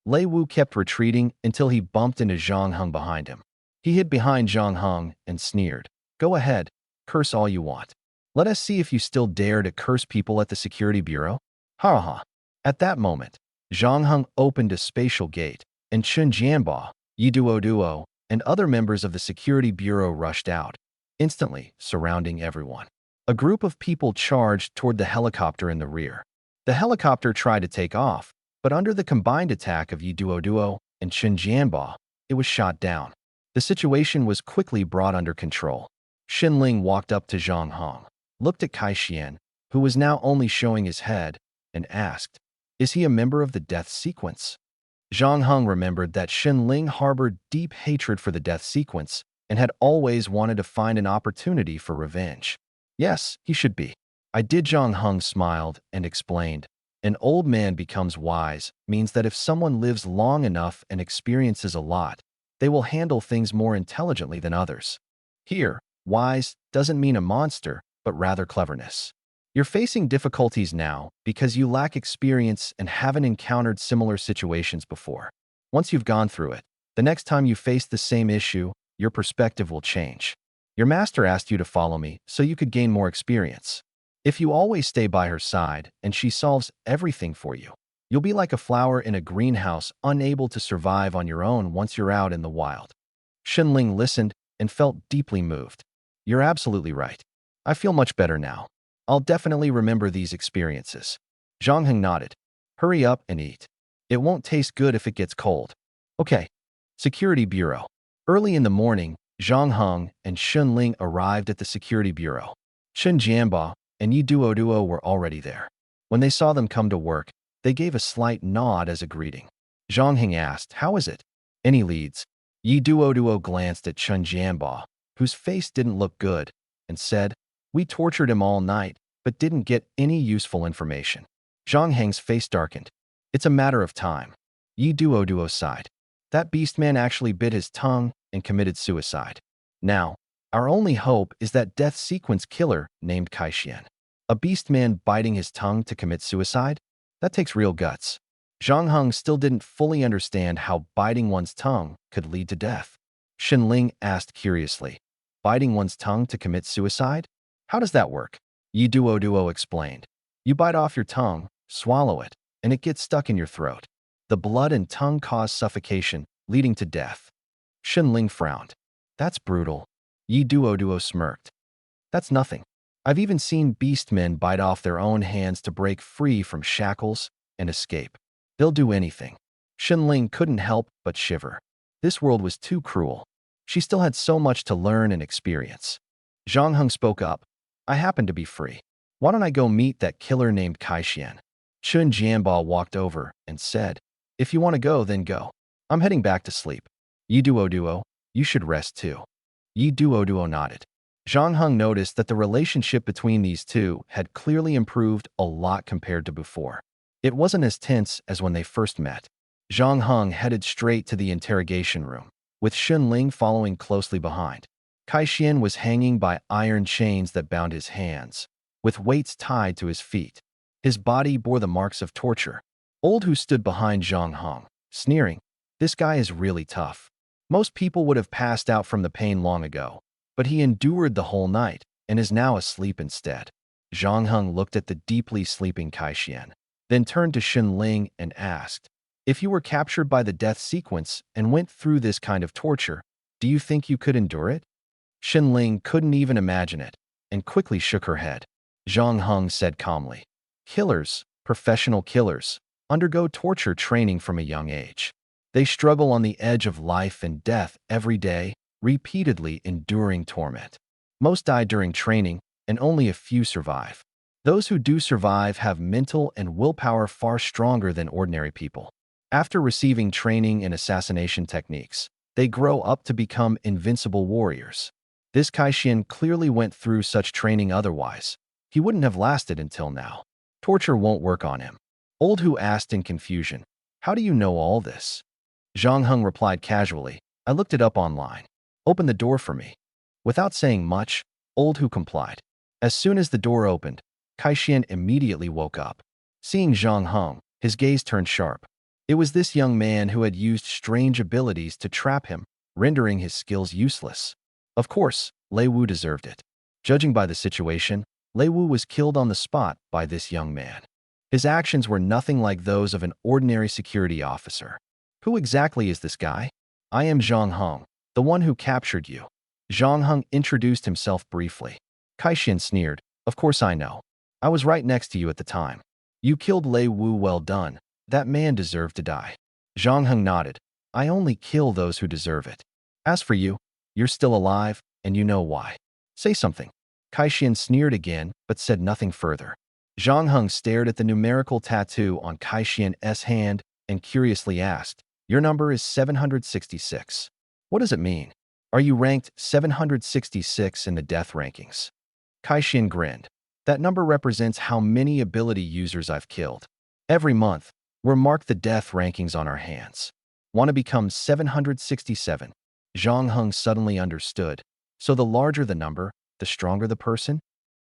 Lei Wu kept retreating until he bumped into Zhang Heng behind him. He hid behind Zhang Heng and sneered. Go ahead, curse all you want. Let us see if you still dare to curse people at the Security Bureau. Ha ha. At that moment, Zhang Heng opened a spatial gate, and Chen Jianba, Yi Duo, and other members of the Security Bureau rushed out, instantly surrounding everyone. A group of people charged toward the helicopter in the rear. The helicopter tried to take off, but under the combined attack of Yi Duo and Chen Jianba, it was shot down. The situation was quickly brought under control. Xinling walked up to Zhang Heng, looked at Kai Xian, who was now only showing his head, and asked, Is he a member of the Death Sequence? Zhang Heng remembered that Xinling harbored deep hatred for the Death Sequence and had always wanted to find an opportunity for revenge. Yes, he should be. I did. Zhang Heng smiled and explained, An old man becomes wise means that if someone lives long enough and experiences a lot, they will handle things more intelligently than others. Here, wise doesn't mean a monster, but rather cleverness. You're facing difficulties now because you lack experience and haven't encountered similar situations before. Once you've gone through it, the next time you face the same issue, your perspective will change. Your master asked you to follow me so you could gain more experience. If you always stay by her side and she solves everything for you, you'll be like a flower in a greenhouse, unable to survive on your own once you're out in the wild. Xinling listened and felt deeply moved. You're absolutely right. I feel much better now. I'll definitely remember these experiences. Zhang Heng nodded. Hurry up and eat. It won't taste good if it gets cold. Okay. Security Bureau. Early in the morning, Zhang Heng and Xunling arrived at the Security Bureau. Chen Jianba and Yi Duo were already there. When they saw them come to work, they gave a slight nod as a greeting. Zhang Heng asked, How is it? Any leads? Yi Duo glanced at Chen Jianba, whose face didn't look good, and said, We tortured him all night, but didn't get any useful information. Zhang Heng's face darkened. It's a matter of time. Yi Duo sighed. That beastman actually bit his tongue and committed suicide. Now, our only hope is that Death Sequence killer named Kai Xian. A beastman biting his tongue to commit suicide? That takes real guts. Zhang Heng still didn't fully understand how biting one's tongue could lead to death. Xinling asked curiously, Biting one's tongue to commit suicide? How does that work? Yi Duo explained. You bite off your tongue, swallow it, and it gets stuck in your throat. The blood and tongue cause suffocation, leading to death. Shen Ling frowned. That's brutal. Yi Duo smirked. That's nothing. I've even seen beastmen bite off their own hands to break free from shackles and escape. They'll do anything. Shen Ling couldn't help but shiver. This world was too cruel. She still had so much to learn and experience. Zhang Heng spoke up. I happen to be free. Why don't I go meet that killer named Kai Xian? Chun Jianbao walked over and said, If you want to go, then go. I'm heading back to sleep. Yi Duo, you should rest too. Yi Duo nodded. Zhang Heng noticed that the relationship between these two had clearly improved a lot compared to before. It wasn't as tense as when they first met. Zhang Heng headed straight to the interrogation room, with Shen Ling following closely behind. Kai Xian was hanging by iron chains that bound his hands, with weights tied to his feet. His body bore the marks of torture. Old Hu stood behind Zhang Heng, sneering, This guy is really tough. Most people would have passed out from the pain long ago, but he endured the whole night and is now asleep instead. Zhang Heng looked at the deeply sleeping Kai Xian, then turned to Shen Ling and asked, If you were captured by the death sequence and went through this kind of torture, do you think you could endure it? Shen Ling couldn't even imagine it and quickly shook her head. Zhang Heng said calmly, Killers, professional killers, undergo torture training from a young age. They struggle on the edge of life and death every day, repeatedly enduring torment. Most die during training, and only a few survive. Those who do survive have mental and willpower far stronger than ordinary people. After receiving training in assassination techniques, they grow up to become invincible warriors. This Kai Xian clearly went through such training, otherwise he wouldn't have lasted until now. Torture won't work on him. Old Hu asked in confusion, How do you know all this? Zhang Heng replied casually, I looked it up online. Open the door for me. Without saying much, Old Hu complied. As soon as the door opened, Kai Xian immediately woke up. Seeing Zhang Heng, his gaze turned sharp. It was this young man who had used strange abilities to trap him, rendering his skills useless. Of course, Lei Wu deserved it. Judging by the situation, Lei Wu was killed on the spot by this young man. His actions were nothing like those of an ordinary security officer. Who exactly is this guy? I am Zhang Heng, the one who captured you. Zhang Heng introduced himself briefly. Kai Xian sneered, Of course I know. I was right next to you at the time. You killed Lei Wu, well done. That man deserved to die. Zhang Heng nodded. I only kill those who deserve it. As for you, you're still alive, and you know why. Say something. Kai Xian sneered again, but said nothing further. Zhang Heng stared at the numerical tattoo on Kai Xian's hand and curiously asked, Your number is 766. What does it mean? Are you ranked 766 in the death rankings? Kai Xian grinned. That number represents how many ability users I've killed. Every month, we're marked the death rankings on our hands. Want to become 767? Zhang Heng suddenly understood. So the larger the number, the stronger the person?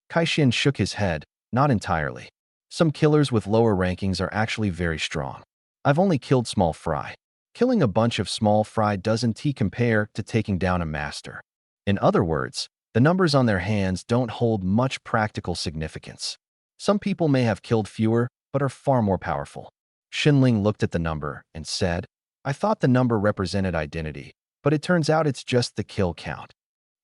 Kai Xian shook his head, not entirely. Some killers with lower rankings are actually very strong. I've only killed small fry. Killing a bunch of small fry doesn't compare to taking down a master. In other words, the numbers on their hands don't hold much practical significance. Some people may have killed fewer, but are far more powerful. Shen Ling looked at the number and said, I thought the number represented identity, but it turns out it's just the kill count.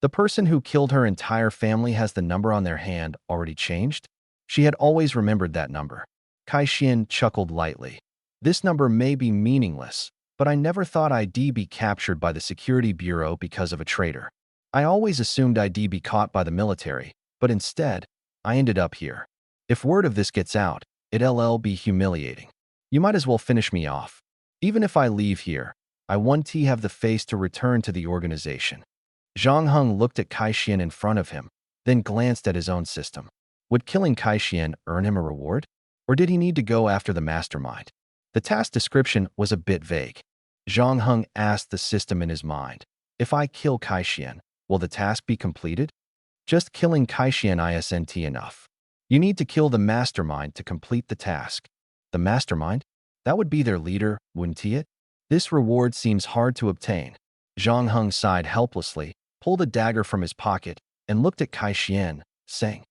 The person who killed her entire family has the number on their hand already changed? She had always remembered that number. Kai Xian chuckled lightly. This number may be meaningless, but I never thought I'd be captured by the Security Bureau because of a traitor. I always assumed I'd be caught by the military, but instead, I ended up here. If word of this gets out, it'll be humiliating. You might as well finish me off. Even if I leave here, I want to have the face to return to the organization. Zhang Heng looked at Kai Xian in front of him, then glanced at his own system. Would killing Kai Xian earn him a reward? Or did he need to go after the mastermind? The task description was a bit vague. Zhang Heng asked the system in his mind, If I kill Kai Xian, will the task be completed? Just killing Kai Xian isn't enough. You need to kill the mastermind to complete the task. The mastermind? That would be their leader, wouldn't it? This reward seems hard to obtain. Zhang Heng sighed helplessly, pulled a dagger from his pocket, and looked at Kai Xian, saying,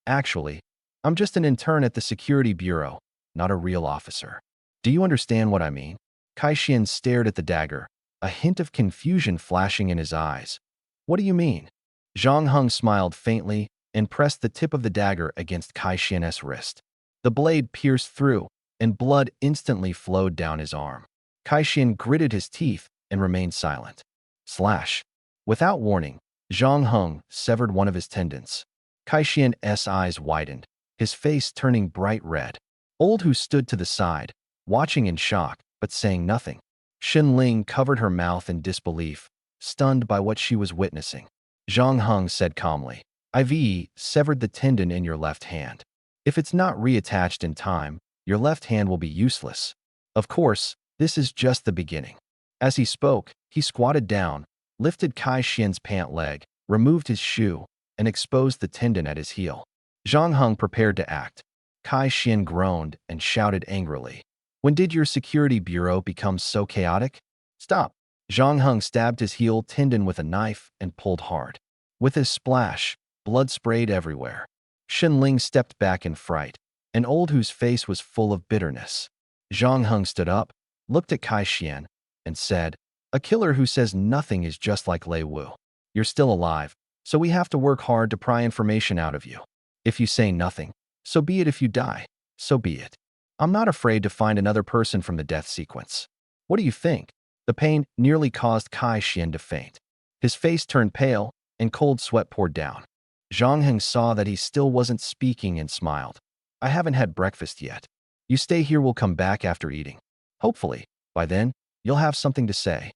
Actually, I'm just an intern at the Security Bureau, not a real officer. Do you understand what I mean? Kai Xian stared at the dagger, a hint of confusion flashing in his eyes. What do you mean? Zhang Heng smiled faintly and pressed the tip of the dagger against Kai Xian's wrist. The blade pierced through, and blood instantly flowed down his arm. Kai Xian gritted his teeth and remained silent. Slash. Without warning, Zhang Heng severed one of his tendons. Kai Xian's eyes widened, his face turning bright red. Old Hu stood to the side, watching in shock, but saying nothing. Xin Ling covered her mouth in disbelief, stunned by what she was witnessing. Zhang Heng said calmly, "I've severed the tendon in your left hand. If it's not reattached in time, your left hand will be useless. Of course, this is just the beginning." As he spoke, he squatted down, lifted Kai Xian's pant leg, removed his shoe, and exposed the tendon at his heel. Zhang Heng prepared to act. Kai Xian groaned and shouted angrily, "When did your security bureau become so chaotic? Stop!" Zhang Heng stabbed his heel tendon with a knife and pulled hard. With a splash, blood sprayed everywhere. Xin Ling stepped back in fright, and Old Hu's face was full of bitterness. Zhang Heng stood up, looked at Kai Xian, and said, "A killer who says nothing is just like Lei Wu. You're still alive, so we have to work hard to pry information out of you. If you say nothing, so be it. If you die, so be it. I'm not afraid to find another person from the death sequence. What do you think?" The pain nearly caused Kai Xian to faint. His face turned pale, and cold sweat poured down. Zhang Heng saw that he still wasn't speaking and smiled. "I haven't had breakfast yet. You stay here, we'll come back after eating. Hopefully, by then, you'll have something to say."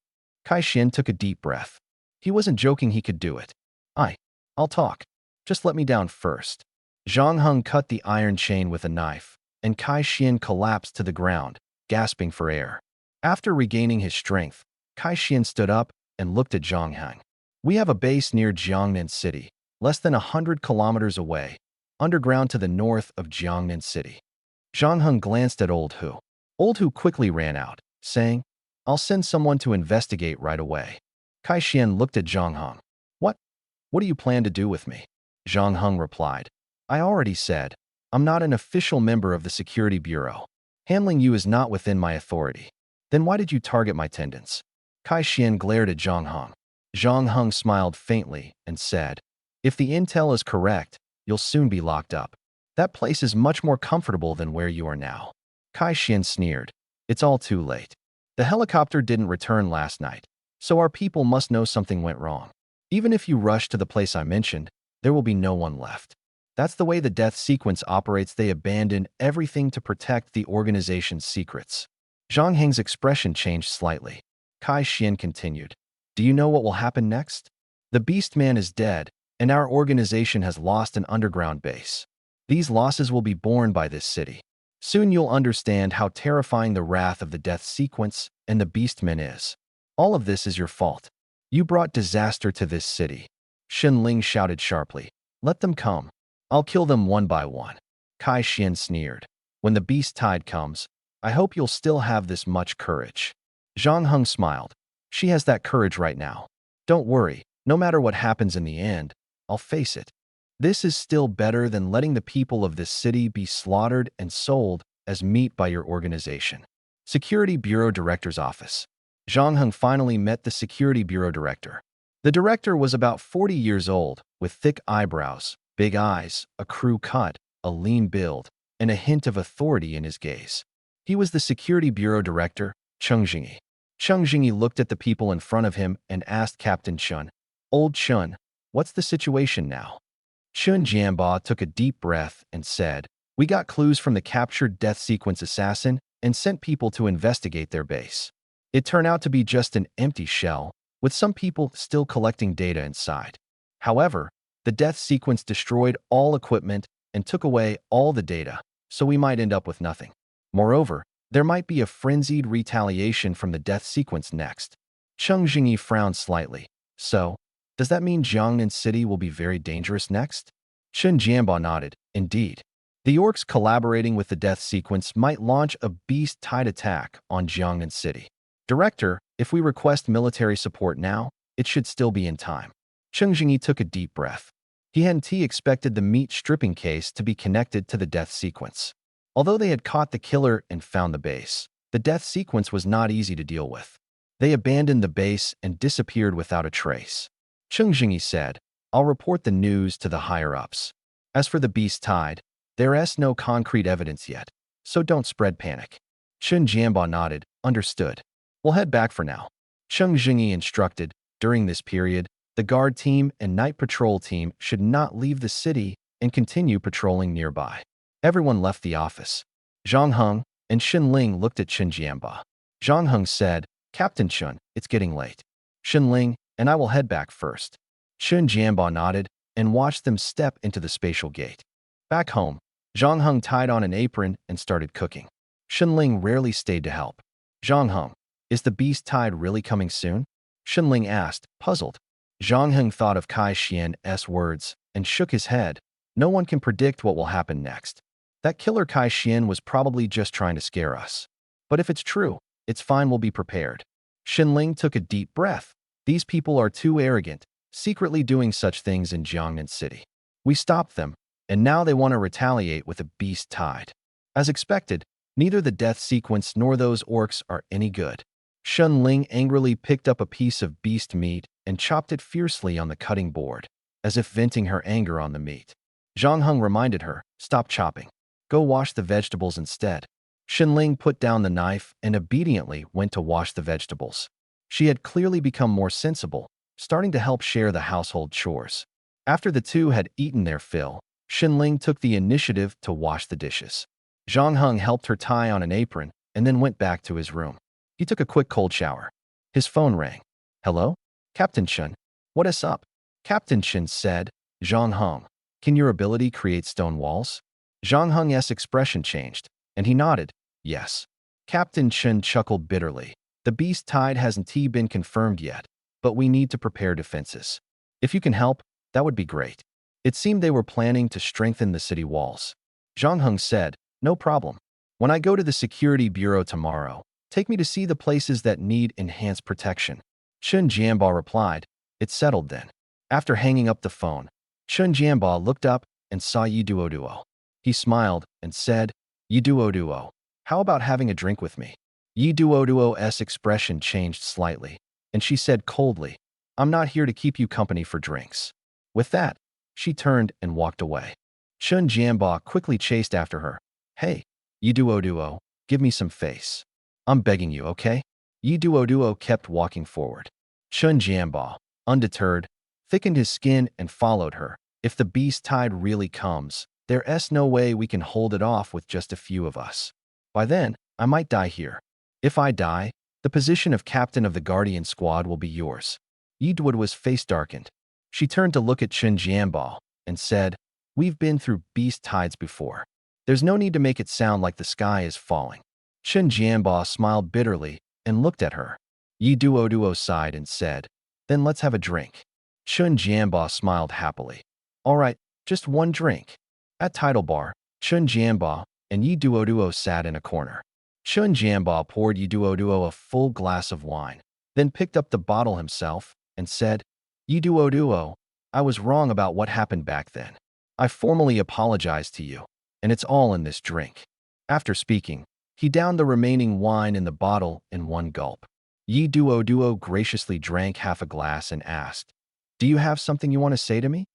Kai Xian took a deep breath. He wasn't joking, he could do it. I'll talk. Just let me down first." Zhang Heng cut the iron chain with a knife, and Kai Xian collapsed to the ground, gasping for air. After regaining his strength, Kai Xian stood up and looked at Zhang Heng. "We have a base near Jiangnan City, less than 100 kilometers away, underground to the north of Jiangnan City." Zhang Heng glanced at Old Hu. Old Hu quickly ran out, saying, "I'll send someone to investigate right away." Kai Xian looked at Zhang Heng. What do you plan to do with me?" Zhang Heng replied, "I already said, I'm not an official member of the Security Bureau. Handling you is not within my authority. Then why did you target my tendons?" Kai Xian glared at Zhang Heng. Zhang Heng smiled faintly and said, "If the intel is correct, you'll soon be locked up. That place is much more comfortable than where you are now." Kai Xian sneered, "It's all too late. The helicopter didn't return last night, so our people must know something went wrong. Even if you rush to the place I mentioned, there will be no one left. That's the way the death sequence operates. They abandon everything to protect the organization's secrets." Zhang Heng's expression changed slightly. Kai Xian continued, "Do you know what will happen next? The Beast Man is dead, and our organization has lost an underground base. These losses will be borne by this city. Soon you'll understand how terrifying the wrath of the death sequence and the Beastmen is. All of this is your fault. You brought disaster to this city." Xin Ling shouted sharply, "Let them come. I'll kill them one by one." Kai Xian sneered, "When the beast tide comes, I hope you'll still have this much courage." Zhang Heng smiled. "She has that courage right now. Don't worry, no matter what happens in the end, I'll face it. This is still better than letting the people of this city be slaughtered and sold as meat by your organization." Security Bureau Director's Office. Zhang Heng finally met the Security Bureau Director. The director was about 40 years old, with thick eyebrows, big eyes, a crew cut, a lean build, and a hint of authority in his gaze. He was the Security Bureau Director, Cheng Jingyi. Cheng Jingyi looked at the people in front of him and asked Captain Chun, "Old Chun, what's the situation now?" Chun Jianba took a deep breath and said, "We got clues from the captured death sequence assassin and sent people to investigate their base. It turned out to be just an empty shell, with some people still collecting data inside. However, the death sequence destroyed all equipment and took away all the data, so we might end up with nothing. Moreover, there might be a frenzied retaliation from the death sequence next." Cheng Jingyi frowned slightly. "So, does that mean Jiangnan City will be very dangerous next?" Chun Jianba nodded. "Indeed. The orcs collaborating with the death sequence might launch a beast-tide attack on Jiangnan City. Director, if we request military support now, it should still be in time." Cheng Jingyi took a deep breath. He hadn't expected the meat stripping case to be connected to the death sequence. Although they had caught the killer and found the base, the death sequence was not easy to deal with. They abandoned the base and disappeared without a trace. Cheng Jingyi said, "I'll report the news to the higher-ups. As for the beast tide, there's no concrete evidence yet, so don't spread panic." Chen Jianba nodded, "Understood. We'll head back for now." Cheng Jingyi instructed, during this period, the guard team and night patrol team should not leave the city and continue patrolling nearby. Everyone left the office. Zhang Heng and Xin Ling looked at Chen Jianba. Zhang Heng said, "Captain Chen, it's getting late. Xin Ling and I will head back first." Chen Jianba nodded and watched them step into the spatial gate. Back home, Zhang Heng tied on an apron and started cooking. Xin Ling rarely stayed to help. "Zhang Heng, is the beast tide really coming soon?" Xin Ling asked, puzzled. Zhang Heng thought of Kai Xian's words and shook his head. "No one can predict what will happen next. That killer Kai Xian was probably just trying to scare us. But if it's true, it's fine, we'll be prepared." Xin Ling took a deep breath. "These people are too arrogant, secretly doing such things in Jiangnan City. We stopped them, and now they want to retaliate with a beast tide." As expected, neither the death sequence nor those orcs are any good. Xin Ling angrily picked up a piece of beast meat and chopped it fiercely on the cutting board, as if venting her anger on the meat. Zhang Heng reminded her, "Stop chopping. Go wash the vegetables instead." Xin Ling put down the knife and obediently went to wash the vegetables. She had clearly become more sensible, starting to help share the household chores. After the two had eaten their fill, Xin Ling took the initiative to wash the dishes. Zhang Heng helped her tie on an apron and then went back to his room. He took a quick cold shower. His phone rang. "Hello? Captain Chen. What is up?" Captain Chen said, "Zhang Heng, can your ability create stone walls?" Zhang Heng's expression changed, and he nodded, "Yes." Captain Chen chuckled bitterly. "The beast tide hasn't been confirmed yet, but we need to prepare defenses. If you can help, that would be great." It seemed they were planning to strengthen the city walls. Zhang Heng said, "No problem. When I go to the security bureau tomorrow, take me to see the places that need enhanced protection." Chen Jianba replied, "It's settled then." After hanging up the phone, Chen Jianba looked up and saw Yi Duo. He smiled and said, "Yi Duo, how about having a drink with me?" Yi Duo's expression changed slightly, and she said coldly, "I'm not here to keep you company for drinks." With that, she turned and walked away. Chen Jianba quickly chased after her. "Hey, Yi Duo, give me some face. I'm begging you, okay?" Yi Duo kept walking forward. Chen Jianba, undeterred, thickened his skin and followed her. "If the beast tide really comes, there's no way we can hold it off with just a few of us. By then, I might die here. If I die, the position of captain of the Guardian Squad will be yours." Yi Duo's face darkened. She turned to look at Chen Jianba and said, "We've been through beast tides before. There's no need to make it sound like the sky is falling." Chen Jianba smiled bitterly and looked at her. Yi Duo sighed and said, "Then let's have a drink." Chen Jianba smiled happily. "All right, just one drink." At Tidal Bar, Chen Jianba and Yi Duo sat in a corner. Chen Jianba poured Yi Duo a full glass of wine, then picked up the bottle himself and said, "Yi Duo, I was wrong about what happened back then. I formally apologize to you, and it's all in this drink." After speaking, he downed the remaining wine in the bottle in one gulp. Yi Duo graciously drank half a glass and asked, "Do you have something you want to say to me?"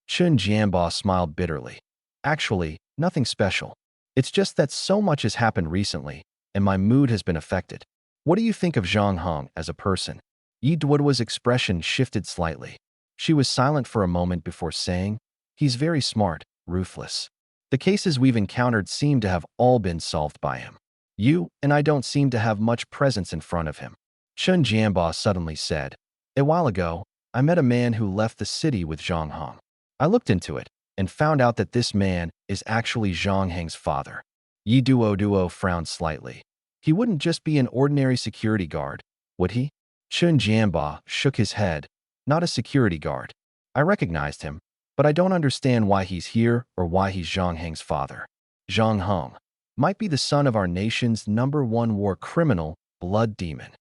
Chen Jianba smiled bitterly. "Actually, nothing special. It's just that so much has happened recently, and my mood has been affected. What do you think of Zhang Heng as a person?" Yi Duo's expression shifted slightly. She was silent for a moment before saying, "He's very smart, ruthless. The cases we've encountered seem to have all been solved by him. You and I don't seem to have much presence in front of him." Chen Jianba suddenly said, "A while ago, I met a man who left the city with Zhang Heng. I looked into it and found out that this man is actually Zhang Heng's father." Yi Duo frowned slightly. "He wouldn't just be an ordinary security guard, would he?" Chen Jianba shook his head. "Not a security guard. I recognized him, but I don't understand why he's here or why he's Zhang Heng's father. Zhang Heng might be the son of our nation's #1 war criminal, Blood Demon."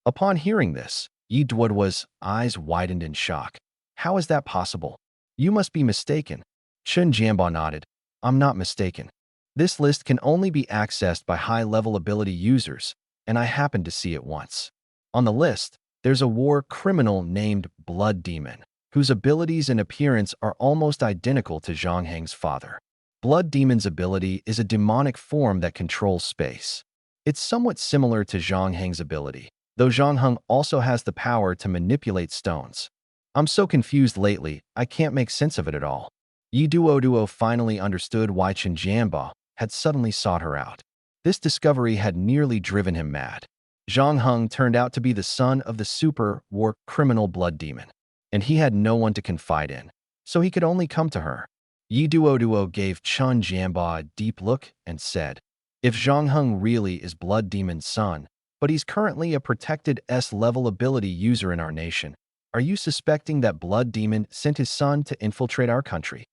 Upon hearing this, Yi Duo's eyes widened in shock. "How is that possible?" You must be mistaken. Chun Jianba nodded. I'm not mistaken. This list can only be accessed by high-level ability users, and I happened to see it once. On the list, there's a war criminal named Blood Demon, whose abilities and appearance are almost identical to Zhang Heng's father. Blood Demon's ability is a demonic form that controls space. It's somewhat similar to Zhang Heng's ability, though Zhang Heng also has the power to manipulate stones. I'm so confused lately, I can't make sense of it at all. Yi Duo finally understood why Chen Jianba had suddenly sought her out. This discovery had nearly driven him mad. Zhang Heng turned out to be the son of the super war criminal Blood Demon, and he had no one to confide in, so he could only come to her. Yi Duo gave Chen Jianba a deep look and said, if Zhang Heng really is Blood Demon's son, but he's currently a protected S-level ability user in our nation, are you suspecting that Blood Demon sent his son to infiltrate our country?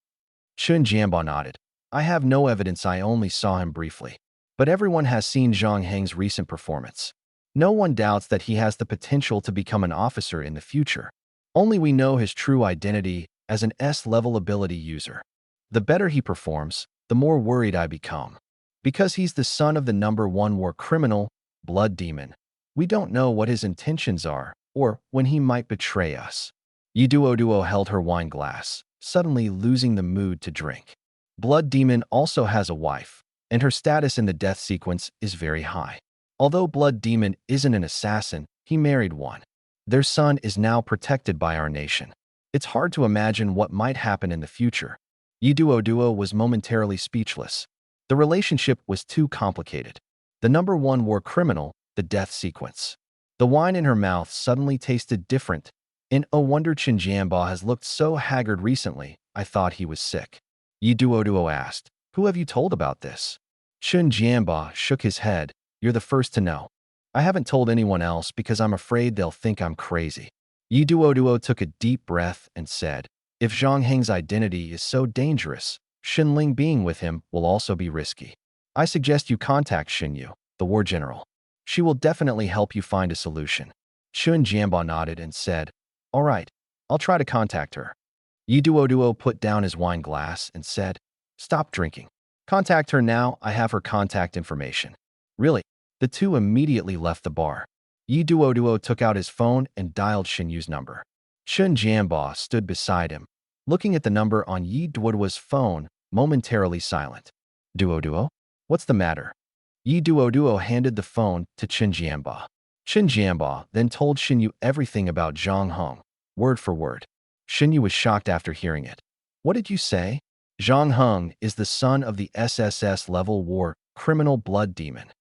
Chen Jianba nodded. I have no evidence, I only saw him briefly. But everyone has seen Zhang Heng's recent performance. No one doubts that he has the potential to become an officer in the future. Only we know his true identity as an S-level ability user. The better he performs, the more worried I become. Because he's the son of the #1 war criminal, Blood Demon, we don't know what his intentions are or when he might betray us. Yi Duo held her wine glass, suddenly losing the mood to drink. Blood Demon also has a wife, and her status in the death sequence is very high. Although Blood Demon isn't an assassin, he married one. Their son is now protected by our nation. It's hard to imagine what might happen in the future. Yi Duo was momentarily speechless. The relationship was too complicated. The #1 war criminal, the death sequence. The wine in her mouth suddenly tasted different. In a wonder Chen Jianba has looked so haggard recently, I thought he was sick. Yi Duo asked, who have you told about this? Chen Jianba shook his head. You're the first to know. I haven't told anyone else because I'm afraid they'll think I'm crazy. Yi Duo took a deep breath and said, if Zhang Heng's identity is so dangerous, Xinling being with him will also be risky. I suggest you contact Xinyu, the war general. She will definitely help you find a solution. Chen Jianba nodded and said, all right, I'll try to contact her. Yi Duo put down his wine glass and said, stop drinking. Contact her now, I have her contact information. Really? The two immediately left the bar. Yi Duo took out his phone and dialed Xinyu's number. Chen Jianba stood beside him, looking at the number on Yi Duo's phone, momentarily silent. Duo? What's the matter? Yi Duo handed the phone to Chen Jianba. Chen Jianba then told Xinyu everything about Zhang Heng, word for word. Xinyu was shocked after hearing it. What did you say? Zhang Heng is the son of the SSS-level war criminal Blood Demon.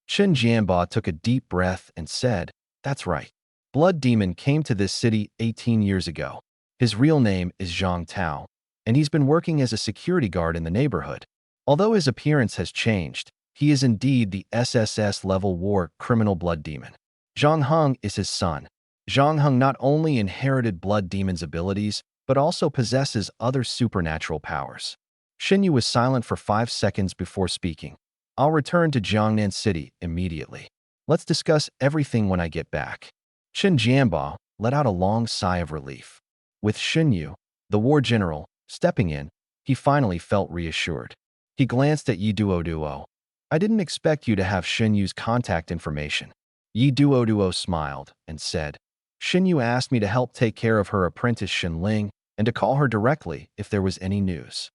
Chen Jianba took a deep breath and said, that's right. Blood Demon came to this city 18 years ago. His real name is Zhang Tao, and he's been working as a security guard in the neighborhood. Although his appearance has changed, he is indeed the SSS-level war criminal Blood Demon. Zhang Heng is his son. Zhang Heng not only inherited Blood Demon's abilities, but also possesses other supernatural powers. Xinyu was silent for 5 seconds before speaking. I'll return to Jiangnan City immediately. Let's discuss everything when I get back. Chen Jianba let out a long sigh of relief. With Xinyu, the war general, stepping in, he finally felt reassured. He glanced at Yi Duo. I didn't expect you to have Xinyu's contact information. Yi Duo smiled and said, Xinyu asked me to help take care of her apprentice Xinling and to call her directly if there was any news.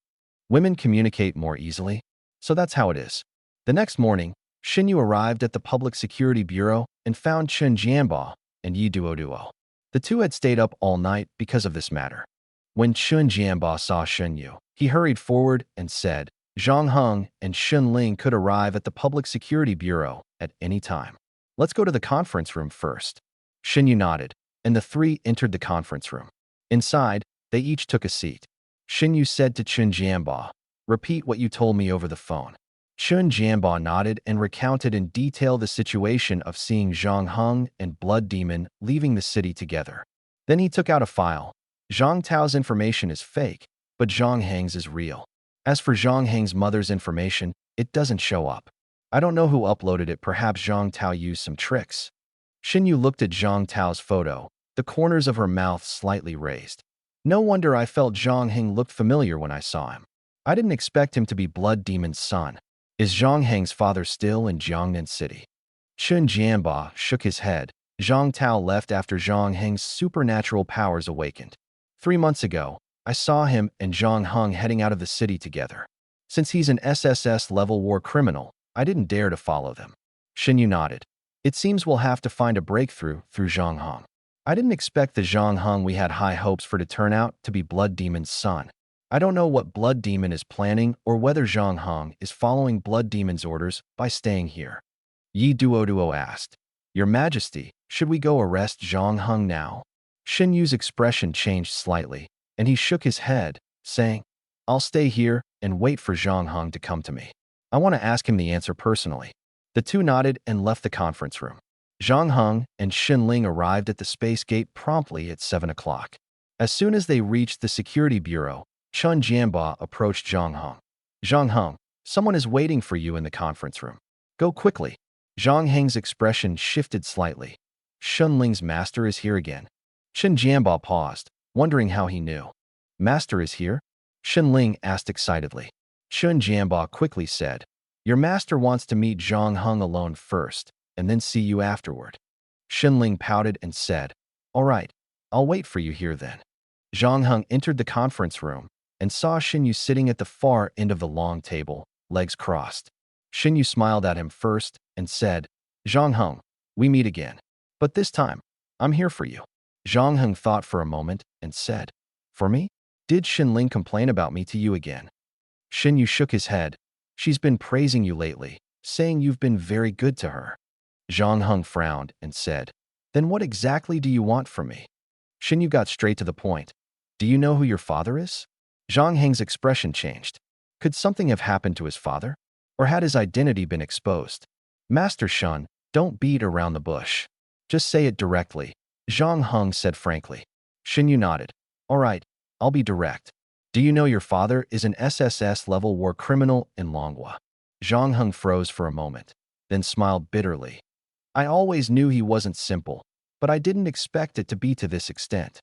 Women communicate more easily, so that's how it is. The next morning, Xinyu arrived at the Public Security Bureau and found Chen Jianba and Yi Duo. The two had stayed up all night because of this matter. When Chen Jianba saw Xinyu, he hurried forward and said, Zhang Heng and Xinling could arrive at the Public Security Bureau at any time. Let's go to the conference room first. Xinyu nodded, and the three entered the conference room. Inside, they each took a seat. Xinyu said to Chen Jianba, repeat what you told me over the phone. Chen Jianba nodded and recounted in detail the situation of seeing Zhang Heng and Blood Demon leaving the city together. Then he took out a file. Zhang Tao's information is fake, but Zhang Heng's is real. As for Zhang Heng's mother's information, it doesn't show up. I don't know who uploaded it, perhaps Zhang Tao used some tricks. Xinyu looked at Zhang Tao's photo, the corners of her mouth slightly raised. No wonder I felt Zhang Heng looked familiar when I saw him. I didn't expect him to be Blood Demon's son. Is Zhang Heng's father still in Jiangnan City? Chun Jianba shook his head. Zhang Tao left after Zhang Heng's supernatural powers awakened. 3 months ago, I saw him and Zhang Heng heading out of the city together. Since he's an SSS-level war criminal, I didn't dare to follow them. Shin Yu nodded. It seems we'll have to find a breakthrough through Zhang Heng. I didn't expect the Zhang Heng we had high hopes for to turn out to be Blood Demon's son. I don't know what Blood Demon is planning or whether Zhang Heng is following Blood Demon's orders by staying here. Yi Duoduo asked. Your Majesty, should we go arrest Zhang Heng now? Shin Yu's expression changed slightly, and he shook his head, saying, I'll stay here and wait for Zhang Heng to come to me. I want to ask him the answer personally. The two nodded and left the conference room. Zhang Heng and Xin Ling arrived at the space gate promptly at 7 o'clock. As soon as they reached the security bureau, Chun Jianba approached Zhang Heng. Zhang Heng, someone is waiting for you in the conference room. Go quickly. Zhang Heng's expression shifted slightly. Xin Ling's master is here again. Chun Jianba paused, wondering how he knew. Master is here? Xin Ling asked excitedly. Chun Jianba quickly said, Your master wants to meet Zhang Heng alone first, and then see you afterward. Xin Ling pouted and said, All right, I'll wait for you here then. Zhang Heng entered the conference room and saw Xin Yu sitting at the far end of the long table, legs crossed. Xin Yu smiled at him first and said, Zhang Heng, we meet again. But this time, I'm here for you. Zhang Heng thought for a moment and said, For me? Did Xin Ling complain about me to you again? Xin Yu shook his head. She's been praising you lately, saying you've been very good to her. Zhang Heng frowned and said, Then what exactly do you want from me? Xin Yu got straight to the point. Do you know who your father is? Zhang Heng's expression changed. Could something have happened to his father? Or had his identity been exposed? Master Shun, don't beat around the bush. Just say it directly, Zhang Heng said frankly. Xin Yu nodded. All right, I'll be direct. Do you know your father is an SSS-level war criminal in Longhua? Zhang Heng froze for a moment, then smiled bitterly. I always knew he wasn't simple, but I didn't expect it to be to this extent.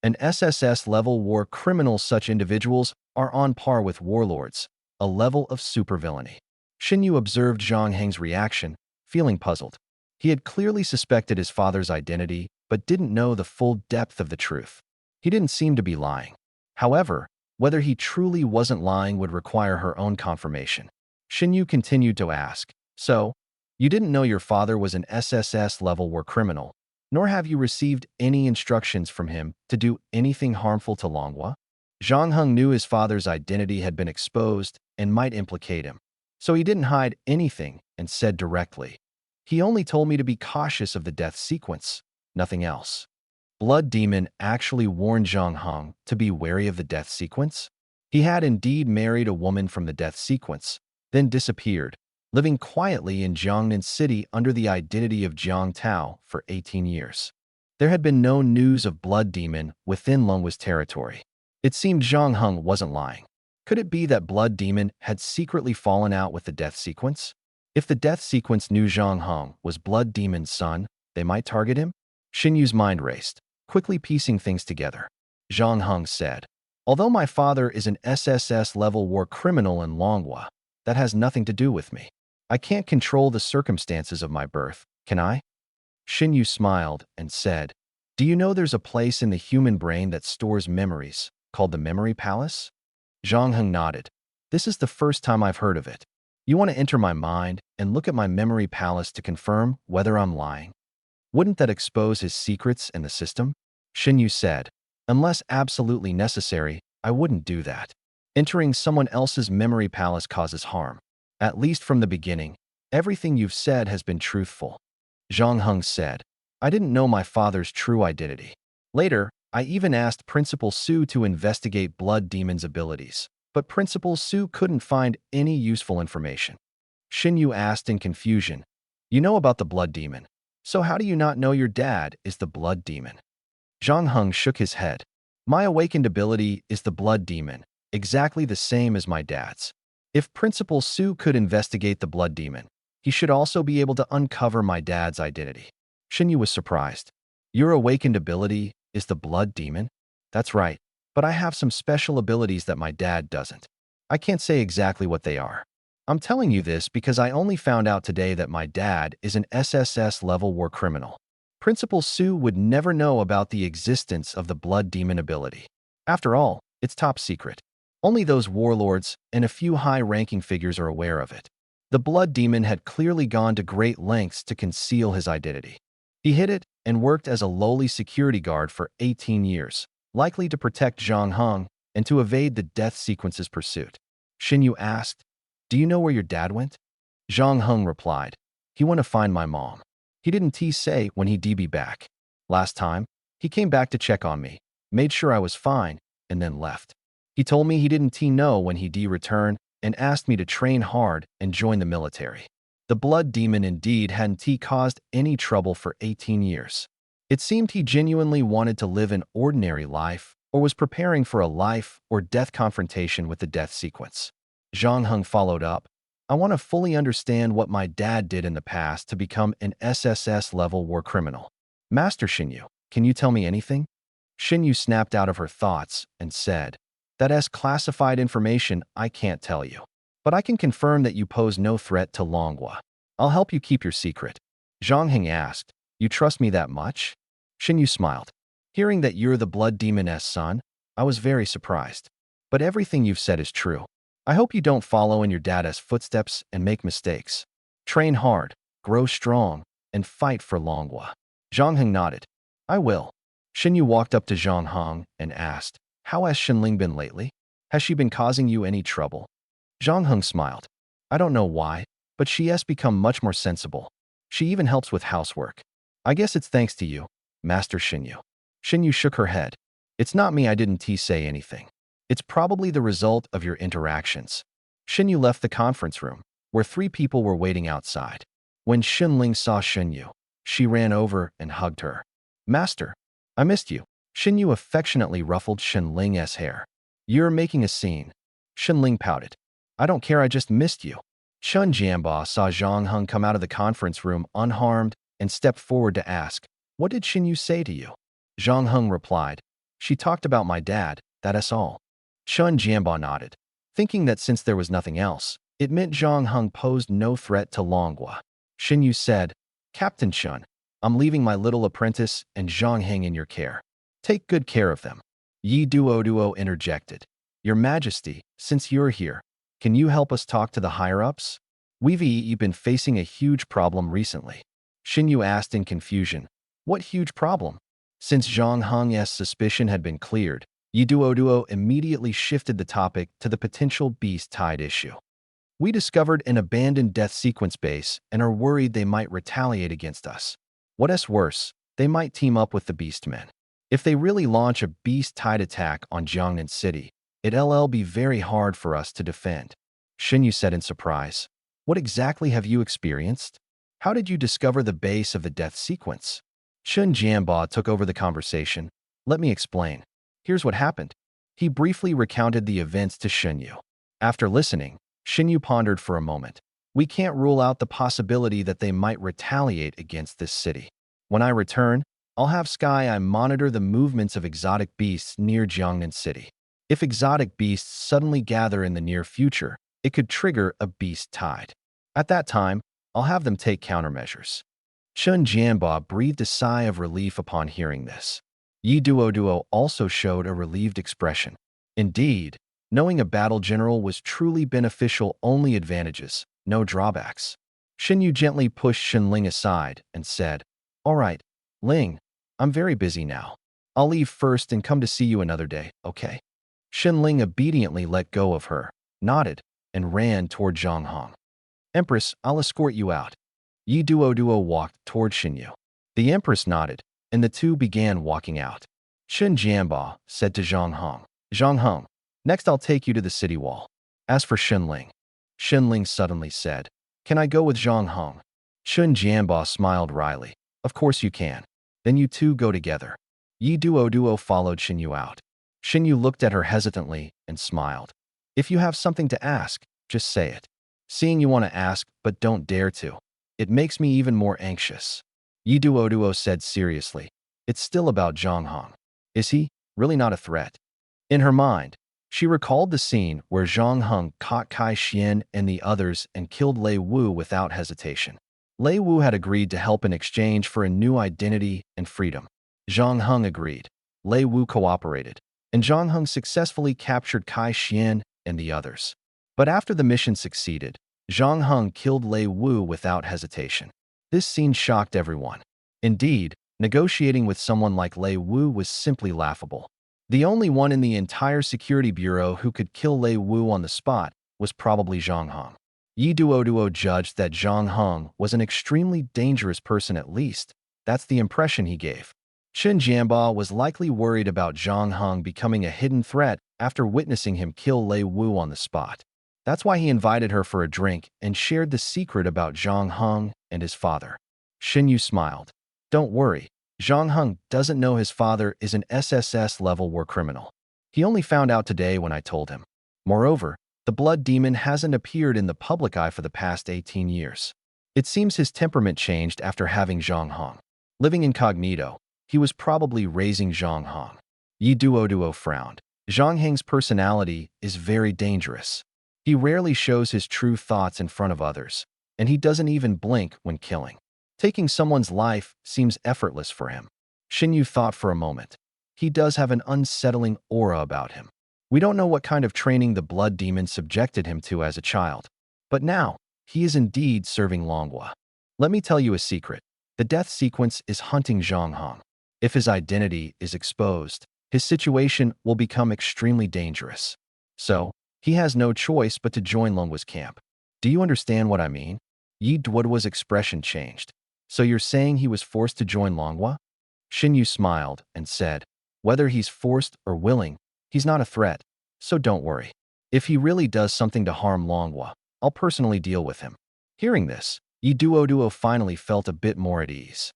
An SSS-level war criminal, such individuals are on par with warlords, a level of supervillainy. Xin Yu observed Zhang Heng's reaction, feeling puzzled. He had clearly suspected his father's identity, but didn't know the full depth of the truth. He didn't seem to be lying. However, whether he truly wasn't lying would require her own confirmation. Xin Yu continued to ask, So, you didn't know your father was an SSS-level war criminal, nor have you received any instructions from him to do anything harmful to Longhua? Zhang Heng knew his father's identity had been exposed and might implicate him, so he didn't hide anything and said directly, He only told me to be cautious of the death sequence, nothing else. Blood Demon actually warned Zhang Heng to be wary of the death sequence. He had indeed married a woman from the death sequence, then disappeared, living quietly in Jiangnan City under the identity of Jiang Tao for 18 years. There had been no news of Blood Demon within Longhua's territory. It seemed Zhang Heng wasn't lying. Could it be that Blood Demon had secretly fallen out with the death sequence? If the death sequence knew Zhang Heng was Blood Demon's son, they might target him? Xin Yu's mind raced, quickly piecing things together. Zhang Heng said, Although my father is an SSS-level war criminal in Longhua, that has nothing to do with me. I can't control the circumstances of my birth, can I? Xin Yu smiled and said, Do you know there's a place in the human brain that stores memories, called the Memory Palace? Zhang Heng nodded. This is the first time I've heard of it. You want to enter my mind and look at my memory palace to confirm whether I'm lying? Wouldn't that expose his secrets in the system? Xin Yu said, Unless absolutely necessary, I wouldn't do that. Entering someone else's memory palace causes harm. At least from the beginning, everything you've said has been truthful. Zhang Heng said, I didn't know my father's true identity. Later, I even asked Principal Su to investigate Blood Demon's abilities, but Principal Su couldn't find any useful information. Xin Yu asked in confusion, You know about the Blood Demon, so how do you not know your dad is the Blood Demon? Zhang Heng shook his head. My awakened ability is the Blood Demon, exactly the same as my dad's. If Principal Su could investigate the Blood Demon, he should also be able to uncover my dad's identity. Xin Yu was surprised. Your awakened ability is the Blood Demon? That's right. but I have some special abilities that my dad doesn't. I can't say exactly what they are. I'm telling you this because I only found out today that my dad is an SSS-level war criminal. Principal Sue would never know about the existence of the blood demon ability. After all, it's top secret. Only those warlords and a few high-ranking figures are aware of it. The blood demon had clearly gone to great lengths to conceal his identity. He hid it and worked as a lowly security guard for 18 years, likely to protect Zhang Heng and to evade the death sequence's pursuit. Xinyu asked, "Do you know where your dad went?" Zhang Heng replied, "He went to find my mom. He didn't say when he'd be back. Last time, he came back to check on me, made sure I was fine, and then left. He told me he didn't know when he'd return and asked me to train hard and join the military." The blood demon indeed hadn't caused any trouble for 18 years. It seemed he genuinely wanted to live an ordinary life or was preparing for a life or death confrontation with the death sequence. Zhang Heng followed up, "I want to fully understand what my dad did in the past to become an SSS-level war criminal. Master Xinyu, can you tell me anything?" Xinyu snapped out of her thoughts and said, "That's classified information I can't tell you. But I can confirm that you pose no threat to Longhua. I'll help you keep your secret." Zhang Heng asked, "You trust me that much?" Xinyu smiled. "Hearing that you're the blood demon's son, I was very surprised. But everything you've said is true. I hope you don't follow in your dad's footsteps and make mistakes. Train hard, grow strong, and fight for Longhua." Zhang Heng nodded. "I will." Xinyu walked up to Zhang Heng and asked, "How has Xinling been lately? Has she been causing you any trouble?" Zhang Heng smiled. "I don't know why, but she has become much more sensible. She even helps with housework. I guess it's thanks to you, Master Xinyu." Xinyu shook her head. "It's not me, I didn't say anything. It's probably the result of your interactions." Xinyu left the conference room, where 3 people were waiting outside. When Xinling saw Xinyu, she ran over and hugged her. "Master, I missed you." Xinyu affectionately ruffled Xinling's hair. "You're making a scene." Xinling pouted. "I don't care, I just missed you." Chun Jianba saw Zhang Heng come out of the conference room unharmed and stepped forward to ask, "What did Xinyu say to you?" Zhang Heng replied, "She talked about my dad, that's all." Chun Jianba nodded, thinking that since there was nothing else, it meant Zhang Heng posed no threat to Longhua. Xinyu said, "Captain Chun, I'm leaving my little apprentice and Zhang Heng in your care. Take good care of them." Yi Duo interjected, "Your Majesty, since you're here, can you help us talk to the higher-ups? We've been facing a huge problem recently." Xinyu asked in confusion, "What huge problem?" Since Zhang Heng's suspicion had been cleared, Yi Duo immediately shifted the topic to the potential beast tide issue. "We discovered an abandoned death sequence base and are worried they might retaliate against us. What's worse, they might team up with the Beastmen. If they really launch a beast tide attack on Jiangnan City, it'll be very hard for us to defend." Xinyu said in surprise, "What exactly have you experienced? How did you discover the base of the death sequence?" Chun Jianba took over the conversation. "Let me explain. Here's what happened." He briefly recounted the events to Xinyu. After listening, Xinyu pondered for a moment. "We can't rule out the possibility that they might retaliate against this city. When I return, I'll have Sky Eye monitor the movements of exotic beasts near Jiangnan City. If exotic beasts suddenly gather in the near future, it could trigger a beast tide. At that time, I'll have them take countermeasures." Chun Jianba breathed a sigh of relief upon hearing this. Yi Duo also showed a relieved expression. Indeed, knowing a battle general was truly beneficial, only advantages, no drawbacks. Xinyu gently pushed Xinling aside and said, "All right, Ling, I'm very busy now. I'll leave first and come to see you another day, okay?" Xinling obediently let go of her, nodded, and ran toward Zhang Heng. "Empress, I'll escort you out." Yi Duo walked toward Xinyu. The Empress nodded, and the two began walking out. Chun Jianba said to Zhang Heng, "Zhang Heng, next I'll take you to the city wall." As for Xinling, Xinling suddenly said, "Can I go with Zhang Heng?" Chun Jianba smiled wryly. "Of course you can. Then you two go together." Yi Duo followed Xinyu out. Xinyu looked at her hesitantly and smiled. "If you have something to ask, just say it. Seeing you want to ask but don't dare to, it makes me even more anxious." Yi Duo said seriously, "It's still about Zhang Heng. Is he really not a threat?" In her mind, she recalled the scene where Zhang Heng caught Kai Xian and the others and killed Lei Wu without hesitation. Lei Wu had agreed to help in exchange for a new identity and freedom. Zhang Heng agreed. Lei Wu cooperated, and Zhang Heng successfully captured Kai Xian and the others. But after the mission succeeded, Zhang Heng killed Lei Wu without hesitation. This scene shocked everyone. Indeed, negotiating with someone like Lei Wu was simply laughable. The only one in the entire security bureau who could kill Lei Wu on the spot was probably Zhang Heng. Yi Duoduo judged that Zhang Heng was an extremely dangerous person, at least. That's the impression he gave. Chen Jianba was likely worried about Zhang Heng becoming a hidden threat after witnessing him kill Lei Wu on the spot. That's why he invited her for a drink and shared the secret about Zhang Heng and his father. Shin Yu smiled. Don't worry, Zhang Heng doesn't know his father is an SSS-level war criminal. He only found out today when I told him. Moreover, the blood demon hasn't appeared in the public eye for the past 18 years. It seems his temperament changed after having Zhang Heng. Living incognito, he was probably raising Zhang Heng. Yi Duoduo frowned. Zhang Heng's personality is very dangerous. He rarely shows his true thoughts in front of others, and he doesn't even blink when killing. Taking someone's life seems effortless for him. Shin Yu thought for a moment. He does have an unsettling aura about him. We don't know what kind of training the blood demon subjected him to as a child, but now he is indeed serving Longhua. Let me tell you a secret. The death sequence is hunting Zhang Heng. If his identity is exposed, his situation will become extremely dangerous. So, he has no choice but to join Longhua's camp. Do you understand what I mean? Yi Duoduo's expression changed. So you're saying he was forced to join Longhua? Shin Yu smiled and said, whether he's forced or willing, he's not a threat, so don't worry. If he really does something to harm Longhua, I'll personally deal with him. Hearing this, Yi Duoduo finally felt a bit more at ease.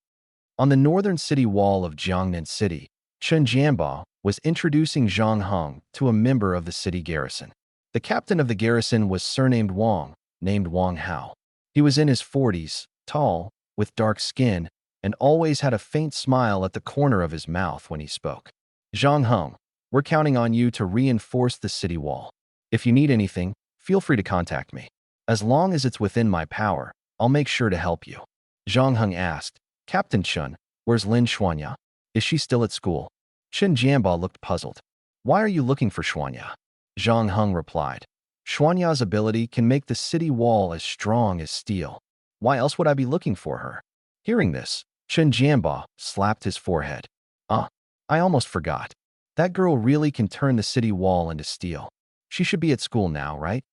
On the northern city wall of Jiangnan City, Chen Jianba was introducing Zhang Heng to a member of the city garrison. The captain of the garrison was surnamed Wang, named Wang Hao. He was in his 40s, tall, with dark skin, and always had a faint smile at the corner of his mouth when he spoke. Zhang Heng, we're counting on you to reinforce the city wall. If you need anything, feel free to contact me. As long as it's within my power, I'll make sure to help you. Zhang Heng asked, Captain Chen, where's Lin Xuanya? Is she still at school? Chen Jianba looked puzzled. Why are you looking for Xuanya? Zhang Heng replied. Xuanya's ability can make the city wall as strong as steel. Why else would I be looking for her? Hearing this, Chen Jianba slapped his forehead. I almost forgot. That girl really can turn the city wall into steel. She should be at school now, right?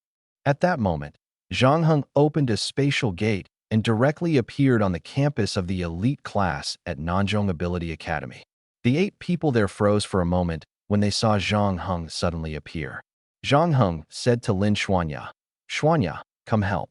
At that moment, Zhang Heng opened a spatial gate and directly appeared on the campus of the elite class at Nanzhong Ability Academy. The 8 people there froze for a moment when they saw Zhang Heng suddenly appear. Zhang Heng said to Lin Xuanya, Xuanya, come help.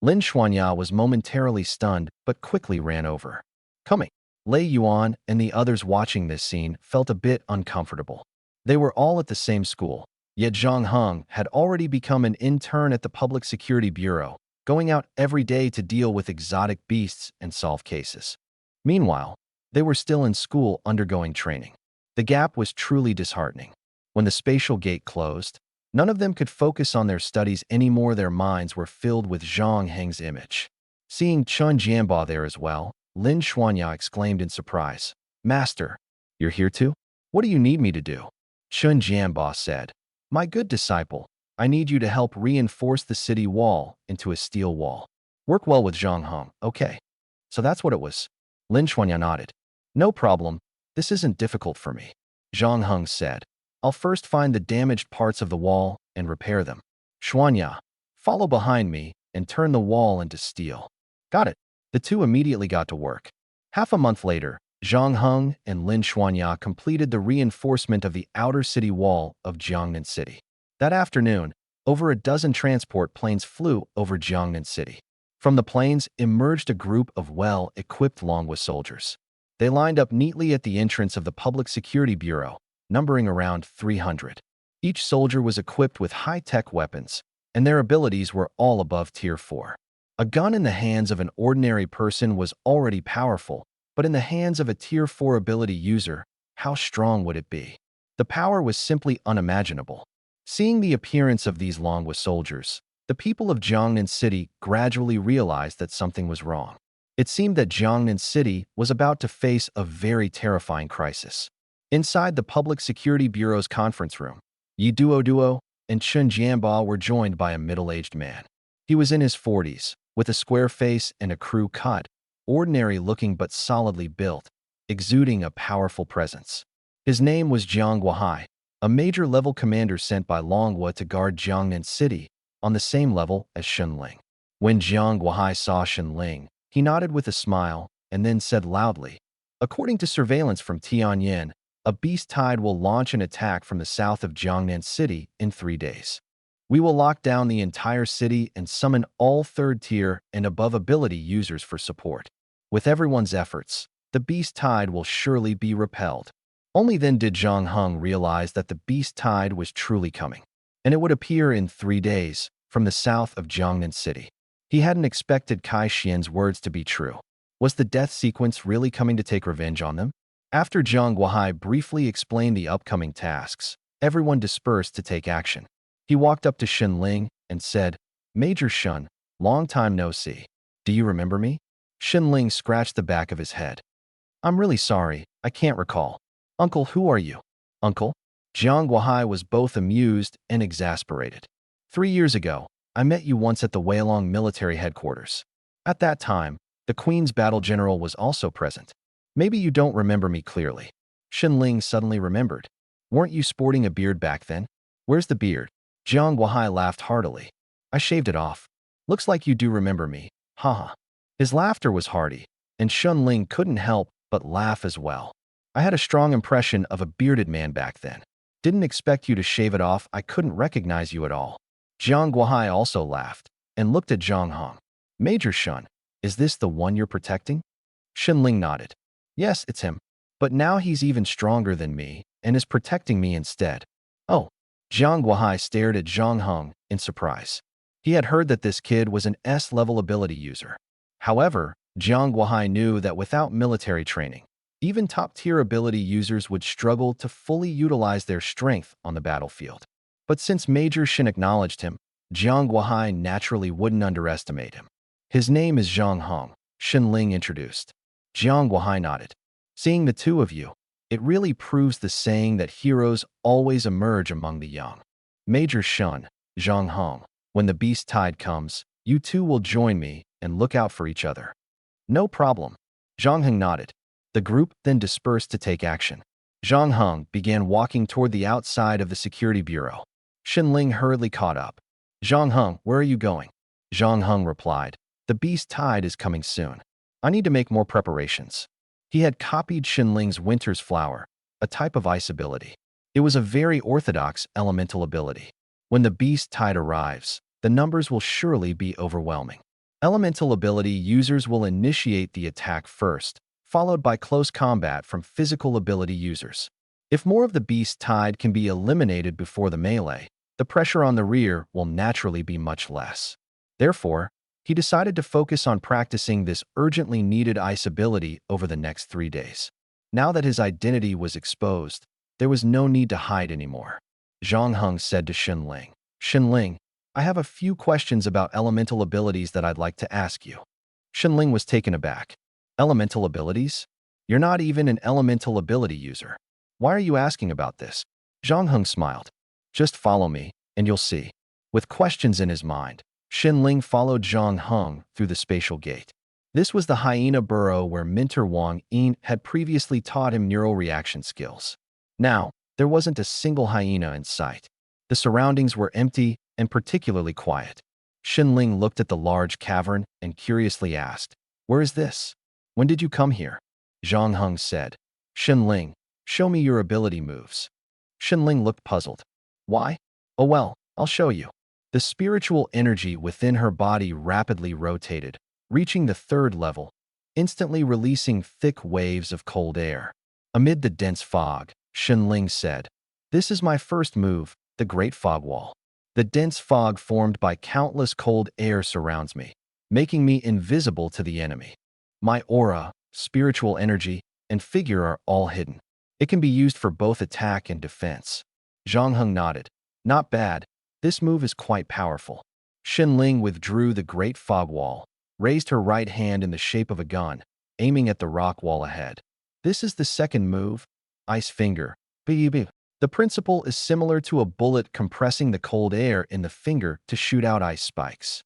Lin Xuanya was momentarily stunned but quickly ran over. Coming. Lei Yuan and the others watching this scene felt a bit uncomfortable. They were all at the same school, yet Zhang Heng had already become an intern at the Public Security Bureau, going out every day to deal with exotic beasts and solve cases. Meanwhile, they were still in school undergoing training. The gap was truly disheartening. When the spatial gate closed, none of them could focus on their studies anymore. Their minds were filled with Zhang Heng's image. Seeing Chen Jianba there as well, Lin Xuanya exclaimed in surprise, Master, you're here too? What do you need me to do? Chen Jianba said, My good disciple, I need you to help reinforce the city wall into a steel wall. Work well with Zhang Heng, okay? So that's what it was. Lin Xuanya nodded. No problem, this isn't difficult for me. Zhang Heng said, I'll first find the damaged parts of the wall and repair them. Xuanya, follow behind me and turn the wall into steel. Got it. The two immediately got to work. Half a month later, Zhang Heng and Lin Xuanya completed the reinforcement of the outer city wall of Jiangnan City. That afternoon, over a dozen transport planes flew over Jiangnan City. From the planes emerged a group of well-equipped Longhua soldiers. They lined up neatly at the entrance of the Public Security Bureau, numbering around 300. Each soldier was equipped with high-tech weapons, and their abilities were all above Tier 4. A gun in the hands of an ordinary person was already powerful, but in the hands of a Tier 4 ability user, how strong would it be? The power was simply unimaginable. Seeing the appearance of these Longwa soldiers, the people of Jiangnan City gradually realized that something was wrong. It seemed that Jiangnan City was about to face a very terrifying crisis. Inside the Public Security Bureau's conference room, Yi Duo and Chun Jianba were joined by a middle-aged man. He was in his 40s, with a square face and a crew cut, ordinary-looking but solidly built, exuding a powerful presence. His name was Jiang Guohai, a major-level commander sent by Longwa to guard Jiangnan City, on the same level as Shen Ling. When Jiang Guohai saw Shen Ling, he nodded with a smile and then said loudly, "According to surveillance from Tianyin, a beast tide will launch an attack from the south of Jiangnan City in 3 days. We will lock down the entire city and summon all third-tier and above ability users for support. With everyone's efforts, the beast tide will surely be repelled." Only then did Zhang Heng realize that the beast tide was truly coming, and it would appear in 3 days from the south of Jiangnan City. He hadn't expected Kai Xian's words to be true. Was the death sequence really coming to take revenge on them? After Jiang Guohai briefly explained the upcoming tasks, everyone dispersed to take action. He walked up to Shen Ling and said, "Major Shun, long time no see. Do you remember me?" Shen Ling scratched the back of his head. "I'm really sorry, I can't recall." "Uncle, who are you?" "Uncle?" Jiang Guohai was both amused and exasperated. 3 years ago, I met you once at the Weilong military headquarters. At that time, the Queen's battle general was also present. Maybe you don't remember me clearly." Shen Ling suddenly remembered. "Weren't you sporting a beard back then?" "Where's the beard?" Jiang Guohai laughed heartily. "I shaved it off. Looks like you do remember me. Haha." His laughter was hearty, and Shen Ling couldn't help but laugh as well. "I had a strong impression of a bearded man back then. Didn't expect you to shave it off. I couldn't recognize you at all." Jiang Guohai also laughed and looked at Zhang Heng. "Major Shun, is this the one you're protecting?" Shen Ling nodded. "Yes, it's him. But now he's even stronger than me and is protecting me instead." "Oh." Jiang Guohai stared at Zhang Heng in surprise. He had heard that this kid was an S-level ability user. However, Jiang Guohai knew that without military training, even top-tier ability users would struggle to fully utilize their strength on the battlefield. But since Major Shen acknowledged him, Jiang Guohai naturally wouldn't underestimate him. "His name is Zhang Heng," Shen Ling introduced. Jiang Guohai nodded. "Seeing the two of you, it really proves the saying that heroes always emerge among the young. Major Shun, Zhang Heng, when the beast tide comes, you two will join me and look out for each other." "No problem." Zhang Heng nodded. The group then dispersed to take action. Zhang Heng began walking toward the outside of the security bureau. Shen Ling hurriedly caught up. "Zhang Heng, where are you going?" Zhang Heng replied, "The beast tide is coming soon. I need to make more preparations." He had copied Shen Ling's Winter's Flower, a type of ice ability. It was a very orthodox elemental ability. When the beast tide arrives, the numbers will surely be overwhelming. Elemental ability users will initiate the attack first, followed by close combat from physical ability users. If more of the beast tide can be eliminated before the melee, the pressure on the rear will naturally be much less. Therefore, he decided to focus on practicing this urgently needed ice ability over the next 3 days. Now that his identity was exposed, there was no need to hide anymore. Zhang Heng said to Shen Ling, "Shen Ling, I have a few questions about elemental abilities that I'd like to ask you." Shen Ling was taken aback. "Elemental abilities? You're not even an elemental ability user. Why are you asking about this?" Zhang Heng smiled. "Just follow me, and you'll see." With questions in his mind, Shen Ling followed Zhang Heng through the spatial gate. This was the hyena burrow where Minter Wang Yin had previously taught him neural reaction skills. Now, there wasn't a single hyena in sight. The surroundings were empty and particularly quiet. Shen Ling looked at the large cavern and curiously asked, "Where is this? When did you come here?" Zhang Heng said, "Shen Ling, show me your ability moves." Shen Ling looked puzzled. "Why?" "Oh well, I'll show you." The spiritual energy within her body rapidly rotated, reaching the 3rd level, instantly releasing thick waves of cold air. Amid the dense fog, Shen Ling said, "This is my first move, the Great Fog Wall." The dense fog formed by countless cold air surrounds me, making me invisible to the enemy. My aura, spiritual energy, and figure are all hidden. It can be used for both attack and defense. Zhang Heng nodded. Not bad. This move is quite powerful. Xin Ling withdrew the great fog wall, raised her right hand in the shape of a gun, aiming at the rock wall ahead. This is the second move, Ice Finger. The principle is similar to a bullet compressing the cold air in the finger to shoot out ice spikes.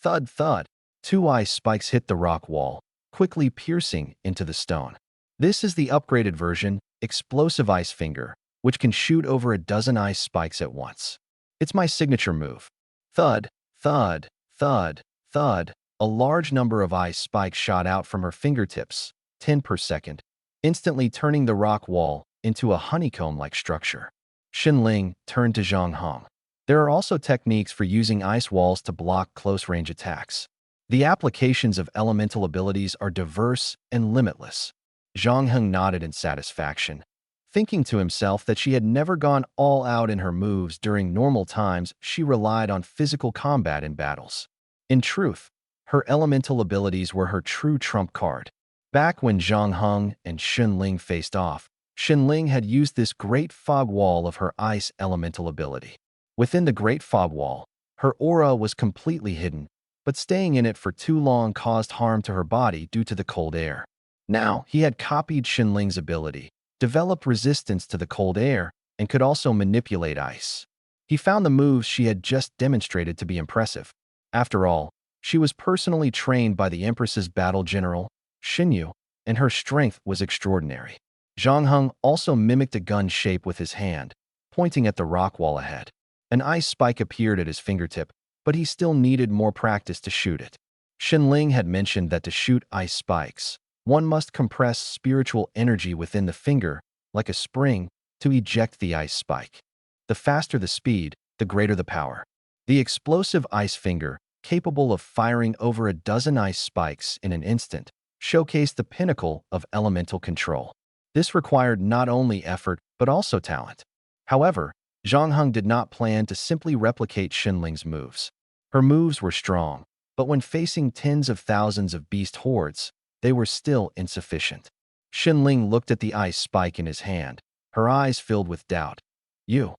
Thud, thud. Two ice spikes hit the rock wall, quickly piercing into the stone. This is the upgraded version, Explosive Ice Finger, which can shoot over a dozen ice spikes at once. It's my signature move. Thud, thud, thud, thud. A large number of ice spikes shot out from her fingertips, 10 per second, instantly turning the rock wall into a honeycomb-like structure. Xin Ling turned to Zhang Heng. There are also techniques for using ice walls to block close-range attacks. The applications of elemental abilities are diverse and limitless. Zhang Heng nodded in satisfaction, thinking to himself that she had never gone all out in her moves during normal times. She relied on physical combat in battles. In truth, her elemental abilities were her true trump card. Back when Zhang Heng and Xin Ling faced off, Xin Ling had used this great fog wall of her ice elemental ability. Within the great fog wall, her aura was completely hidden, but staying in it for too long caused harm to her body due to the cold air. Now, he had copied Xin Ling's ability, developed resistance to the cold air, and could also manipulate ice. He found the moves she had just demonstrated to be impressive. After all, she was personally trained by the Empress's battle general, Xinyu, and her strength was extraordinary. Zhang Heng also mimicked a gun shape with his hand, pointing at the rock wall ahead. An ice spike appeared at his fingertip, but he still needed more practice to shoot it. Xin Ling had mentioned that to shoot ice spikes, one must compress spiritual energy within the finger, like a spring, to eject the ice spike. The faster the speed, the greater the power. The explosive ice finger, capable of firing over a dozen ice spikes in an instant, showcased the pinnacle of elemental control. This required not only effort, but also talent. However, Zhang Heng did not plan to simply replicate Xin Ling's moves. Her moves were strong, but when facing tens of thousands of beast hordes, they were still insufficient. Xin Ling looked at the ice spike in his hand, her eyes filled with doubt. You.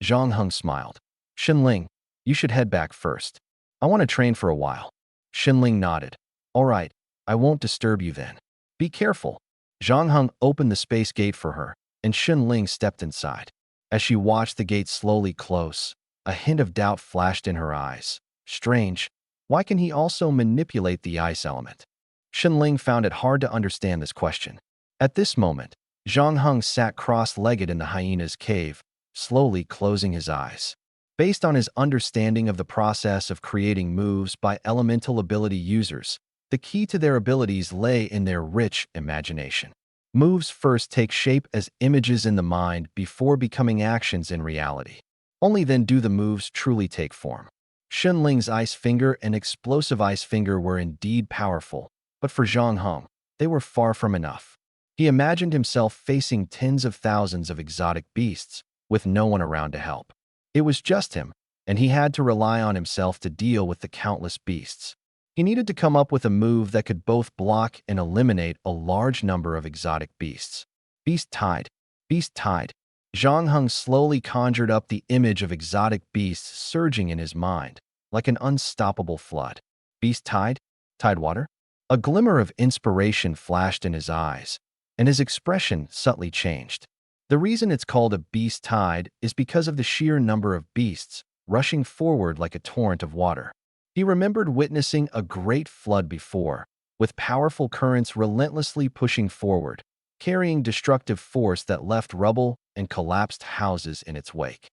Zhang Heng smiled. Xin Ling, you should head back first. I want to train for a while. Xin Ling nodded. All right, I won't disturb you then. Be careful. Zhang Heng opened the space gate for her, and Xin Ling stepped inside. As she watched the gate slowly close, a hint of doubt flashed in her eyes. Strange, why can he also manipulate the ice element? Xin Ling found it hard to understand this question. At this moment, Zhang Heng sat cross-legged in the hyena's cave, slowly closing his eyes. Based on his understanding of the process of creating moves by elemental ability users, the key to their abilities lay in their rich imagination. Moves first take shape as images in the mind before becoming actions in reality. Only then do the moves truly take form. Xin Ling's ice finger and explosive ice finger were indeed powerful, but for Zhang Heng, they were far from enough. He imagined himself facing tens of thousands of exotic beasts, with no one around to help. It was just him, and he had to rely on himself to deal with the countless beasts. He needed to come up with a move that could both block and eliminate a large number of exotic beasts. Beast Tide. Beast Tide. Zhang Heng slowly conjured up the image of exotic beasts surging in his mind, like an unstoppable flood. Beast Tide? Tidewater? A glimmer of inspiration flashed in his eyes, and his expression subtly changed. The reason it's called a beast tide is because of the sheer number of beasts rushing forward like a torrent of water. He remembered witnessing a great flood before, with powerful currents relentlessly pushing forward, carrying destructive force that left rubble and collapsed houses in its wake.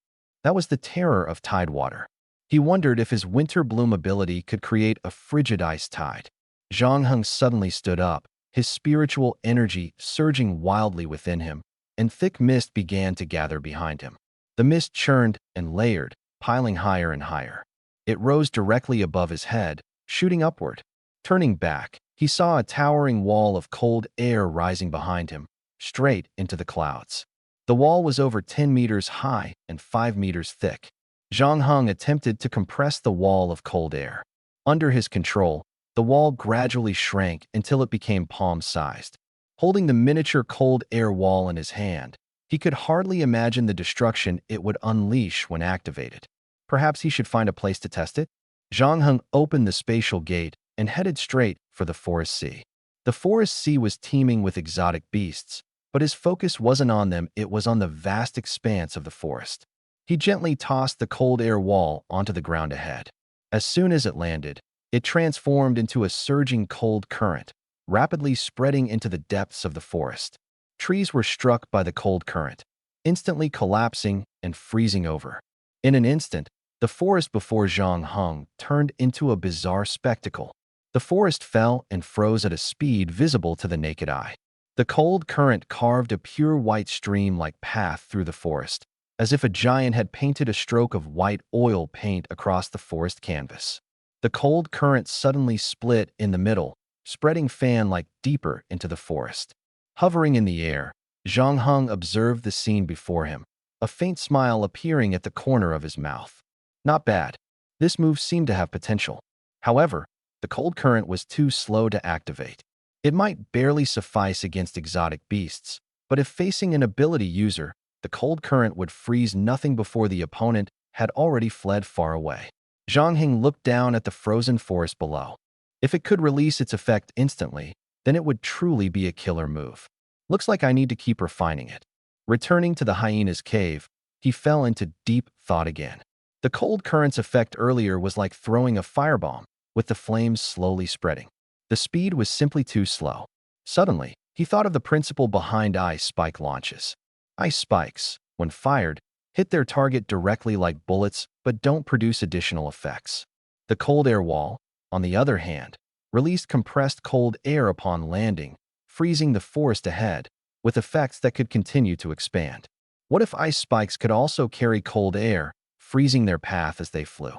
That was the terror of tidewater. He wondered if his winter bloom ability could create a frigid ice tide. Zhang Heng suddenly stood up, his spiritual energy surging wildly within him, and thick mist began to gather behind him. The mist churned and layered, piling higher and higher. It rose directly above his head, shooting upward. Turning back, he saw a towering wall of cold air rising behind him, straight into the clouds. The wall was over 10 meters high and 5 meters thick. Zhang Heng attempted to compress the wall of cold air. Under his control, the wall gradually shrank until it became palm-sized. Holding the miniature cold air wall in his hand, he could hardly imagine the destruction it would unleash when activated. Perhaps he should find a place to test it? Zhang Heng opened the spatial gate and headed straight for the forest sea. The forest sea was teeming with exotic beasts, but his focus wasn't on them, it was on the vast expanse of the forest. He gently tossed the cold air wall onto the ground ahead. As soon as it landed, it transformed into a surging cold current, rapidly spreading into the depths of the forest. Trees were struck by the cold current, instantly collapsing and freezing over. In an instant, the forest before Zhang Heng turned into a bizarre spectacle. The forest fell and froze at a speed visible to the naked eye. The cold current carved a pure white stream-like path through the forest, as if a giant had painted a stroke of white oil paint across the forest canvas. The cold current suddenly split in the middle, spreading fan-like deeper into the forest. Hovering in the air, Zhang Heng observed the scene before him, a faint smile appearing at the corner of his mouth. Not bad. This move seemed to have potential. However, the cold current was too slow to activate. It might barely suffice against exotic beasts, but if facing an ability user, the cold current would freeze nothing before the opponent had already fled far away. Zhang Heng looked down at the frozen forest below. If it could release its effect instantly, then it would truly be a killer move. Looks like I need to keep refining it. Returning to the hyena's cave, he fell into deep thought again. The cold current's effect earlier was like throwing a firebomb, with the flames slowly spreading. The speed was simply too slow. Suddenly, he thought of the principle behind ice spike launches. Ice spikes, when fired, hit their target directly like bullets but don't produce additional effects. The cold air wall, on the other hand, released compressed cold air upon landing, freezing the forest ahead, with effects that could continue to expand. What if ice spikes could also carry cold air, freezing their path as they flew?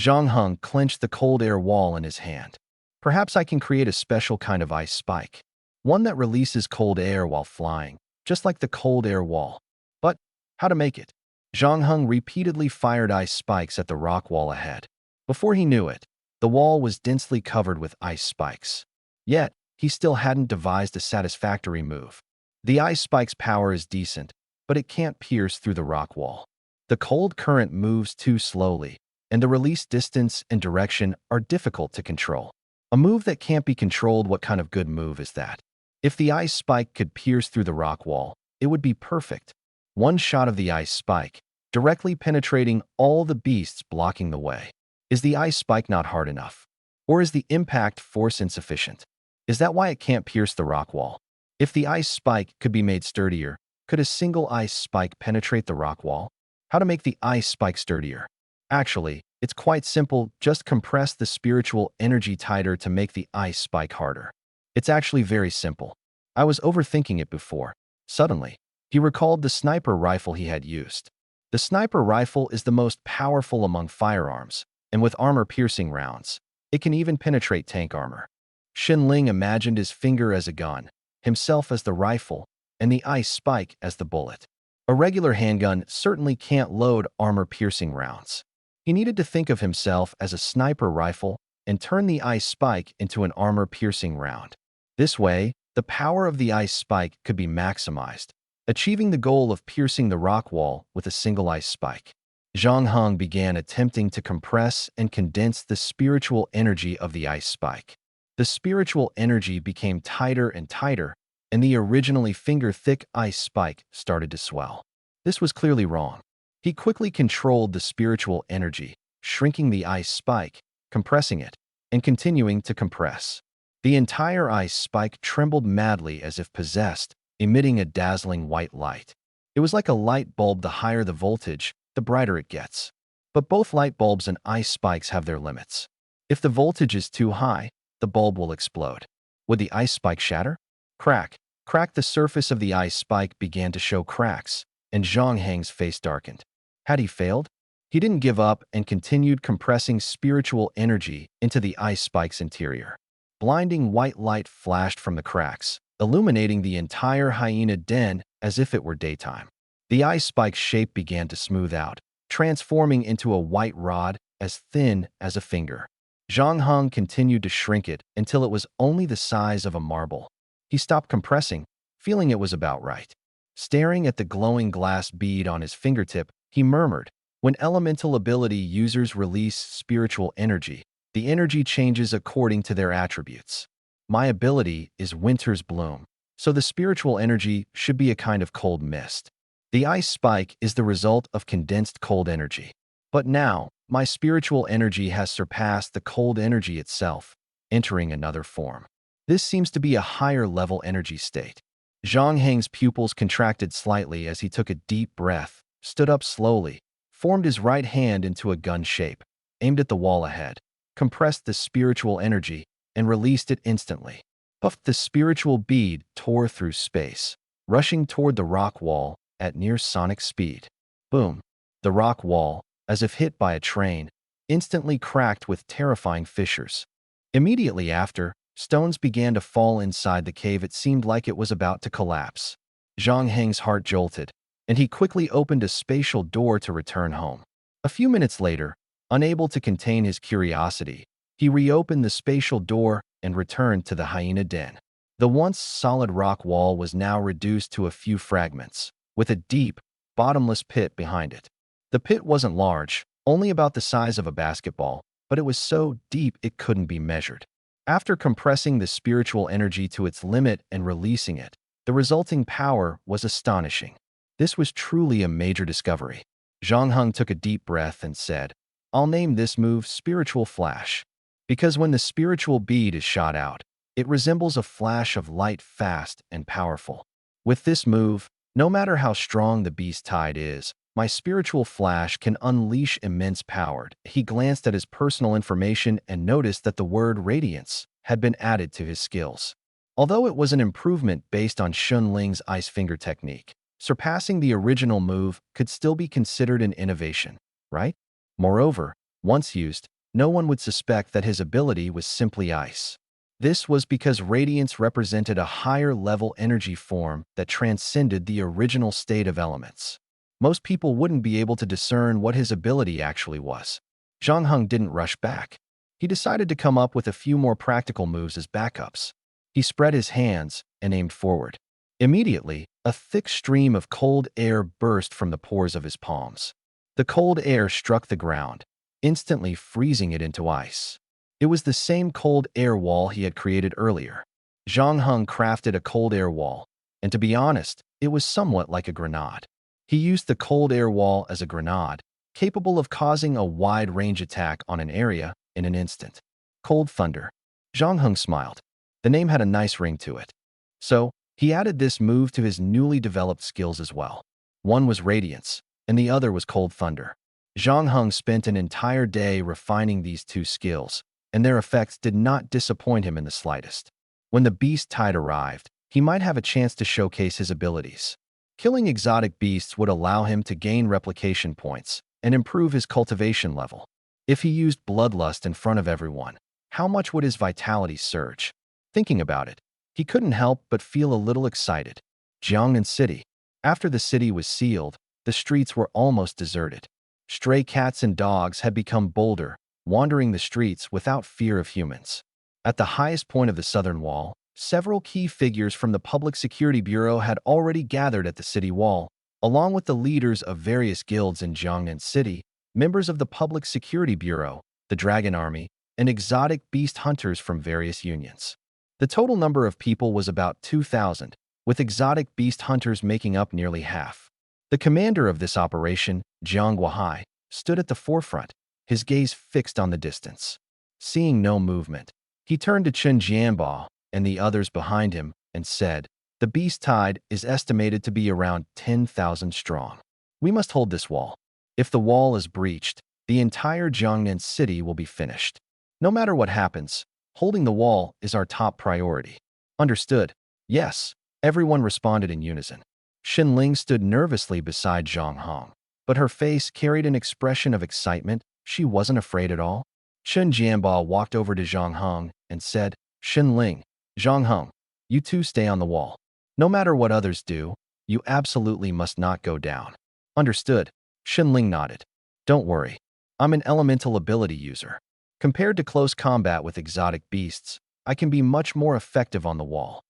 Zhang Heng clenched the cold air wall in his hand. Perhaps I can create a special kind of ice spike, one that releases cold air while flying, just like the cold air wall. But how to make it? Zhang Heng repeatedly fired ice spikes at the rock wall ahead. Before he knew it, the wall was densely covered with ice spikes. Yet, he still hadn't devised a satisfactory move. The ice spike's power is decent, but it can't pierce through the rock wall. The cold current moves too slowly, and the release distance and direction are difficult to control. A move that can't be controlled, what kind of good move is that? If the ice spike could pierce through the rock wall, it would be perfect. One shot of the ice spike, directly penetrating all the beasts blocking the way. Is the ice spike not hard enough? Or is the impact force insufficient? Is that why it can't pierce the rock wall? If the ice spike could be made sturdier, could a single ice spike penetrate the rock wall? How to make the ice spike sturdier? Actually, it's quite simple, just compress the spiritual energy tighter to make the ice spike harder. It's actually very simple. I was overthinking it before. Suddenly, he recalled the sniper rifle he had used. The sniper rifle is the most powerful among firearms, and with armor-piercing rounds, it can even penetrate tank armor. Xin Ling imagined his finger as a gun, himself as the rifle, and the ice spike as the bullet. A regular handgun certainly can't load armor-piercing rounds. He needed to think of himself as a sniper rifle and turn the ice spike into an armor-piercing round. This way, the power of the ice spike could be maximized, achieving the goal of piercing the rock wall with a single ice spike. Zhang Heng began attempting to compress and condense the spiritual energy of the ice spike. The spiritual energy became tighter and tighter, and the originally finger-thick ice spike started to swell. This was clearly wrong. He quickly controlled the spiritual energy, shrinking the ice spike, compressing it, and continuing to compress. The entire ice spike trembled madly as if possessed, emitting a dazzling white light. It was like a light bulb. The higher the voltage, the brighter it gets. But both light bulbs and ice spikes have their limits. If the voltage is too high, the bulb will explode. Would the ice spike shatter? Crack. Crack. The surface of the ice spike began to show cracks, and Zhang Heng's face darkened. Had he failed? He didn't give up and continued compressing spiritual energy into the ice spike's interior. Blinding white light flashed from the cracks, illuminating the entire hyena den as if it were daytime. The ice spike's shape began to smooth out, transforming into a white rod as thin as a finger. Zhang Heng continued to shrink it until it was only the size of a marble. He stopped compressing, feeling it was about right. Staring at the glowing glass bead on his fingertip, he murmured, "When elemental ability users release spiritual energy, the energy changes according to their attributes. My ability is Winter's Bloom, so the spiritual energy should be a kind of cold mist. The ice spike is the result of condensed cold energy. But now, my spiritual energy has surpassed the cold energy itself, entering another form. This seems to be a higher-level energy state." Zhang Heng's pupils contracted slightly as he took a deep breath, stood up slowly, formed his right hand into a gun shape, aimed at the wall ahead, compressed the spiritual energy, and released it instantly. Puffed, the spiritual bead tore through space, rushing toward the rock wall at near sonic speed. Boom! The rock wall, as if hit by a train, instantly cracked with terrifying fissures. Immediately after, stones began to fall inside the cave. It seemed like it was about to collapse. Zhang Heng's heart jolted, and he quickly opened a spatial door to return home. A few minutes later, unable to contain his curiosity, he reopened the spatial door and returned to the hyena den. The once solid rock wall was now reduced to a few fragments, with a deep, bottomless pit behind it. The pit wasn't large, only about the size of a basketball, but it was so deep it couldn't be measured. After compressing the spiritual energy to its limit and releasing it, the resulting power was astonishing. This was truly a major discovery. Zhang Heng took a deep breath and said, "I'll name this move Spiritual Flash, because when the spiritual bead is shot out, it resembles a flash of light, fast and powerful. With this move, no matter how strong the beast tide is, my spiritual flash can unleash immense power." He glanced at his personal information and noticed that the word radiance had been added to his skills. Although it was an improvement based on Xun Ling's ice finger technique, surpassing the original move could still be considered an innovation, right? Moreover, once used, no one would suspect that his ability was simply ice. This was because radiance represented a higher-level energy form that transcended the original state of elements. Most people wouldn't be able to discern what his ability actually was. Zhang Heng didn't rush back. He decided to come up with a few more practical moves as backups. He spread his hands and aimed forward. Immediately, a thick stream of cold air burst from the pores of his palms. The cold air struck the ground, instantly freezing it into ice. It was the same cold air wall he had created earlier. Zhang Heng crafted a cold air wall, and to be honest, it was somewhat like a grenade. He used the cold air wall as a grenade, capable of causing a wide-range attack on an area in an instant. Cold Thunder. Zhang Heng smiled. The name had a nice ring to it. So, he added this move to his newly developed skills as well. One was Radiance, and the other was Cold Thunder. Zhang Heng spent an entire day refining these two skills, and their effects did not disappoint him in the slightest. When the beast tide arrived, he might have a chance to showcase his abilities. Killing exotic beasts would allow him to gain replication points and improve his cultivation level. If he used Bloodlust in front of everyone, how much would his vitality surge? Thinking about it, he couldn't help but feel a little excited. Jiangnan City. After the city was sealed, the streets were almost deserted. Stray cats and dogs had become bolder, wandering the streets without fear of humans. At the highest point of the southern wall, several key figures from the Public Security Bureau had already gathered at the city wall, along with the leaders of various guilds in Jiangnan City, members of the Public Security Bureau, the Dragon Army, and exotic beast hunters from various unions. The total number of people was about 2,000, with exotic beast hunters making up nearly half. The commander of this operation, Jiang Guohai, stood at the forefront, his gaze fixed on the distance. Seeing no movement, he turned to Chen Jianbao and the others behind him and said, "The beast tide is estimated to be around 10,000 strong. We must hold this wall. If the wall is breached, the entire Jiangnan city will be finished. No matter what happens, holding the wall is our top priority." Understood. Yes, everyone responded in unison. Xinling stood nervously beside Zhang Heng, but her face carried an expression of excitement. She wasn't afraid at all. Chen Jianbao walked over to Zhang Heng and said, "Xinling, Zhang Heng, you two stay on the wall. No matter what others do, you absolutely must not go down." Understood. Xinling nodded. "Don't worry. I'm an elemental ability user. Compared to close combat with exotic beasts, I can be much more effective on the wall."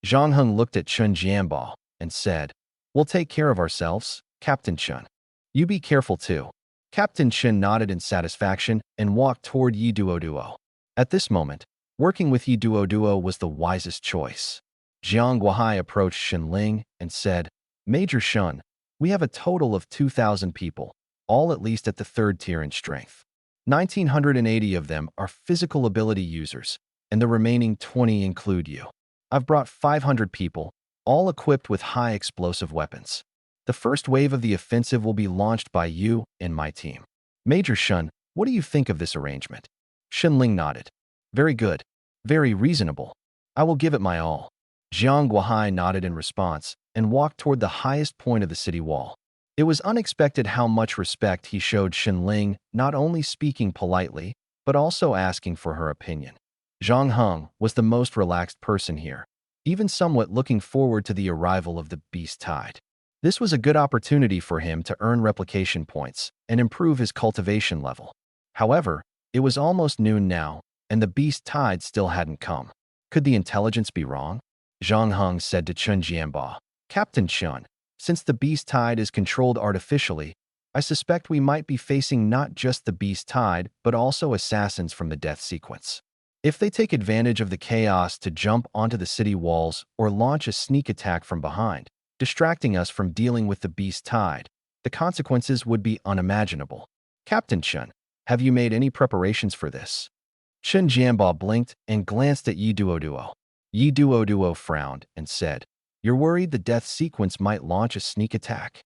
Zhang Heng looked at Chun Jianbao and said, "We'll take care of ourselves, Captain Chun. You be careful too." Captain Chun nodded in satisfaction and walked toward Yi Duoduo. At this moment, working with Yi Duoduo was the wisest choice. Jiang Guohai approached Shen Ling and said, "Major Shun, we have a total of 2,000 people, all at least at the third tier in strength. 1,980 of them are physical ability users, and the remaining 20 include you. I've brought 500 people, all equipped with high explosive weapons. The first wave of the offensive will be launched by you and my team. Major Shun, what do you think of this arrangement?" Shen Ling nodded. "Very good. Very reasonable. I will give it my all." Jiang Guohai nodded in response and walked toward the highest point of the city wall. It was unexpected how much respect he showed Shen Ling, not only speaking politely, but also asking for her opinion. Zhang Heng was the most relaxed person here, even somewhat looking forward to the arrival of the Beast Tide. This was a good opportunity for him to earn replication points and improve his cultivation level. However, it was almost noon now, and the Beast Tide still hadn't come. Could the intelligence be wrong? Zhang Heng said to Chun Jianbao, "Captain Chun, since the Beast Tide is controlled artificially, I suspect we might be facing not just the Beast Tide, but also assassins from the death sequence. If they take advantage of the chaos to jump onto the city walls or launch a sneak attack from behind, distracting us from dealing with the Beast Tide, the consequences would be unimaginable. Captain Chun, have you made any preparations for this?" Chun Jianbao blinked and glanced at Yi Duoduo. Yi Duoduo frowned and said, "You're worried the death sequence might launch a sneak attack?"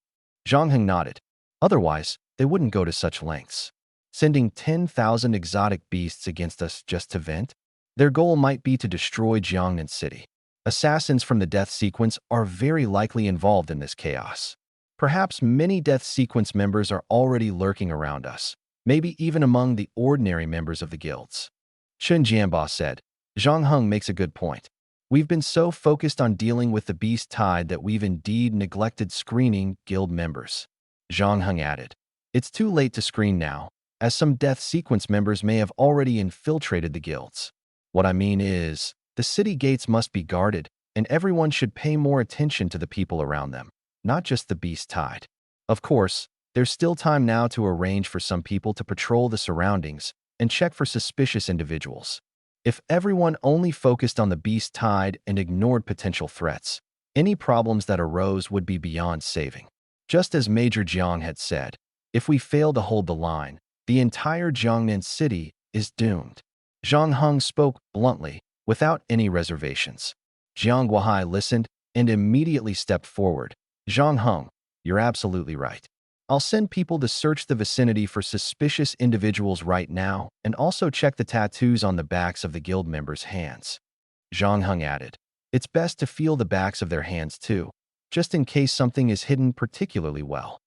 Zhang Heng nodded. "Otherwise, they wouldn't go to such lengths. Sending 10,000 exotic beasts against us just to vent? Their goal might be to destroy Jiangnan City. Assassins from the death sequence are very likely involved in this chaos. Perhaps many death sequence members are already lurking around us, maybe even among the ordinary members of the guilds." Chun Jianbao said, "Zhang Heng makes a good point. We've been so focused on dealing with the Beast Tide that we've indeed neglected screening guild members." Zhang Heng added, "It's too late to screen now, as some death sequence members may have already infiltrated the guilds. What I mean is, the city gates must be guarded, and everyone should pay more attention to the people around them, not just the Beast Tide. Of course, there's still time now to arrange for some people to patrol the surroundings and check for suspicious individuals. If everyone only focused on the Beast Tide and ignored potential threats, any problems that arose would be beyond saving. Just as Major Jiang had said, if we fail to hold the line, the entire Jiangnan city is doomed." Zhang Heng spoke bluntly, without any reservations. Jiang Guohai listened and immediately stepped forward. "Zhang Heng, you're absolutely right. I'll send people to search the vicinity for suspicious individuals right now and also check the tattoos on the backs of the guild members' hands." Zhang Heng added, "It's best to feel the backs of their hands too, just in case something is hidden particularly well."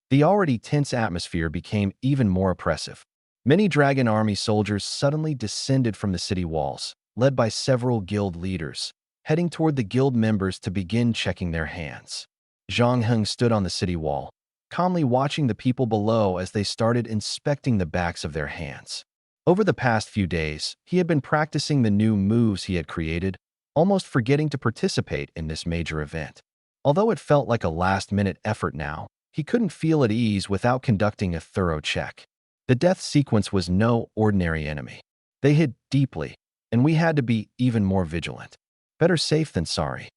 The already tense atmosphere became even more oppressive. Many Dragon Army soldiers suddenly descended from the city walls, led by several guild leaders, heading toward the guild members to begin checking their hands. Zhang Heng stood on the city wall, calmly watching the people below as they started inspecting the backs of their hands. Over the past few days, he had been practicing the new moves he had created, almost forgetting to participate in this major event. Although it felt like a last-minute effort now, he couldn't feel at ease without conducting a thorough check. The death sequence was no ordinary enemy. They hid deeply, and we had to be even more vigilant. Better safe than sorry.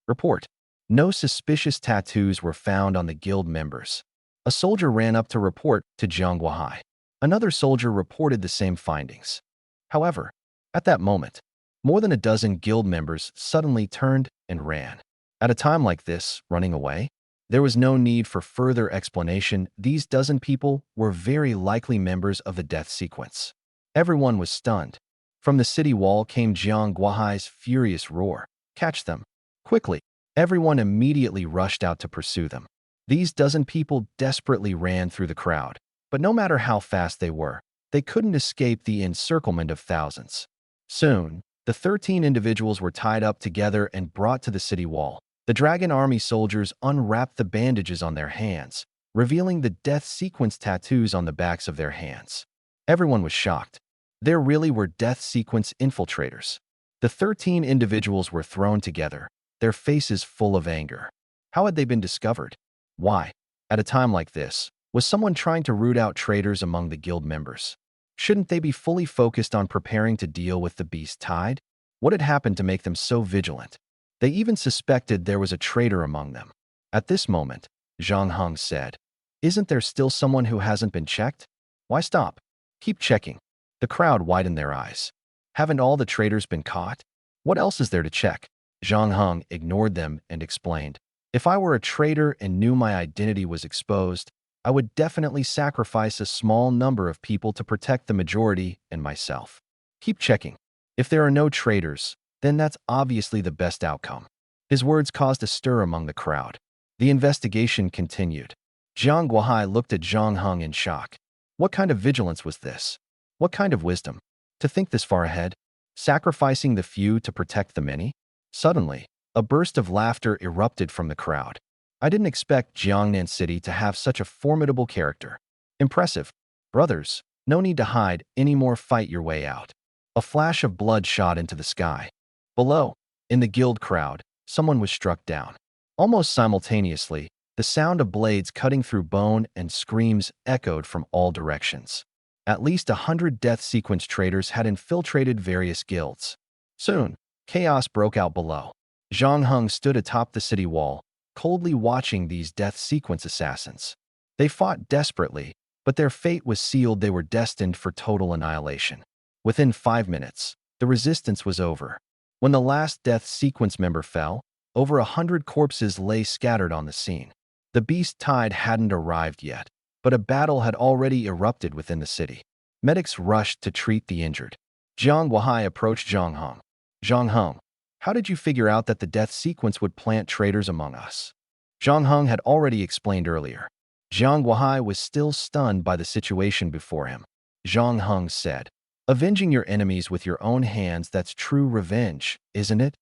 Report. No suspicious tattoos were found on the guild members. A soldier ran up to report to Jiang Guohai. Another soldier reported the same findings. However, at that moment, more than a dozen guild members suddenly turned and ran. At a time like this, running away? There was no need for further explanation. These dozen people were very likely members of the death sequence. Everyone was stunned. From the city wall came Jiang Guohai's furious roar. "Catch them! Quickly!" Everyone immediately rushed out to pursue them. These dozen people desperately ran through the crowd, but no matter how fast they were, they couldn't escape the encirclement of thousands. Soon, the 13 individuals were tied up together and brought to the city wall. The Dragon Army soldiers unwrapped the bandages on their hands, revealing the death sequence tattoos on the backs of their hands. Everyone was shocked. There really were death sequence infiltrators. The 13 individuals were thrown together, their faces full of anger. How had they been discovered? Why? At a time like this, was someone trying to root out traitors among the guild members? Shouldn't they be fully focused on preparing to deal with the beast tide? What had happened to make them so vigilant? They even suspected there was a traitor among them. At this moment, Zhang Heng said, "Isn't there still someone who hasn't been checked? Why stop? Keep checking." The crowd widened their eyes. Haven't all the traitors been caught? What else is there to check? Zhang Heng ignored them and explained, "If I were a traitor and knew my identity was exposed, I would definitely sacrifice a small number of people to protect the majority and myself. Keep checking. If there are no traitors, then that's obviously the best outcome." His words caused a stir among the crowd. The investigation continued. Jiang Guohai looked at Zhang Heng in shock. What kind of vigilance was this? What kind of wisdom? To think this far ahead? Sacrificing the few to protect the many? Suddenly, a burst of laughter erupted from the crowd. I didn't expect Jiangnan City to have such a formidable character. Impressive. Brothers, no need to hide anymore, fight your way out. A flash of blood shot into the sky. Below, in the guild crowd, someone was struck down. Almost simultaneously, the sound of blades cutting through bone and screams echoed from all directions. At least 100 death sequence traitors had infiltrated various guilds. Soon, chaos broke out below. Zhang Heng stood atop the city wall, coldly watching these death sequence assassins. They fought desperately, but their fate was sealed. They were destined for total annihilation. Within 5 minutes, the resistance was over. When the last death sequence member fell, over 100 corpses lay scattered on the scene. The beast tide hadn't arrived yet, but a battle had already erupted within the city. Medics rushed to treat the injured. Jiang Guohai approached Zhang Heng. "Zhang Heng, how did you figure out that the death sequence would plant traitors among us?" Zhang Heng had already explained earlier. Jiang Guohai was still stunned by the situation before him. Zhang Heng said, "Avenging your enemies with your own hands, that's true revenge, isn't it?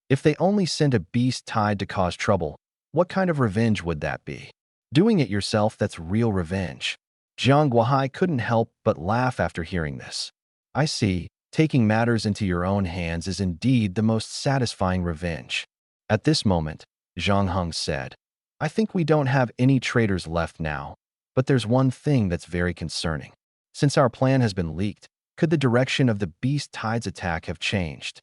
If they only sent a beast tide to cause trouble, what kind of revenge would that be? Doing it yourself, that's real revenge." Jiang Guohai couldn't help but laugh after hearing this. "I see, taking matters into your own hands is indeed the most satisfying revenge." At this moment, Zhang Heng said, "I think we don't have any traitors left now, but there's one thing that's very concerning. Since our plan has been leaked, could the direction of the beast tide's attack have changed?"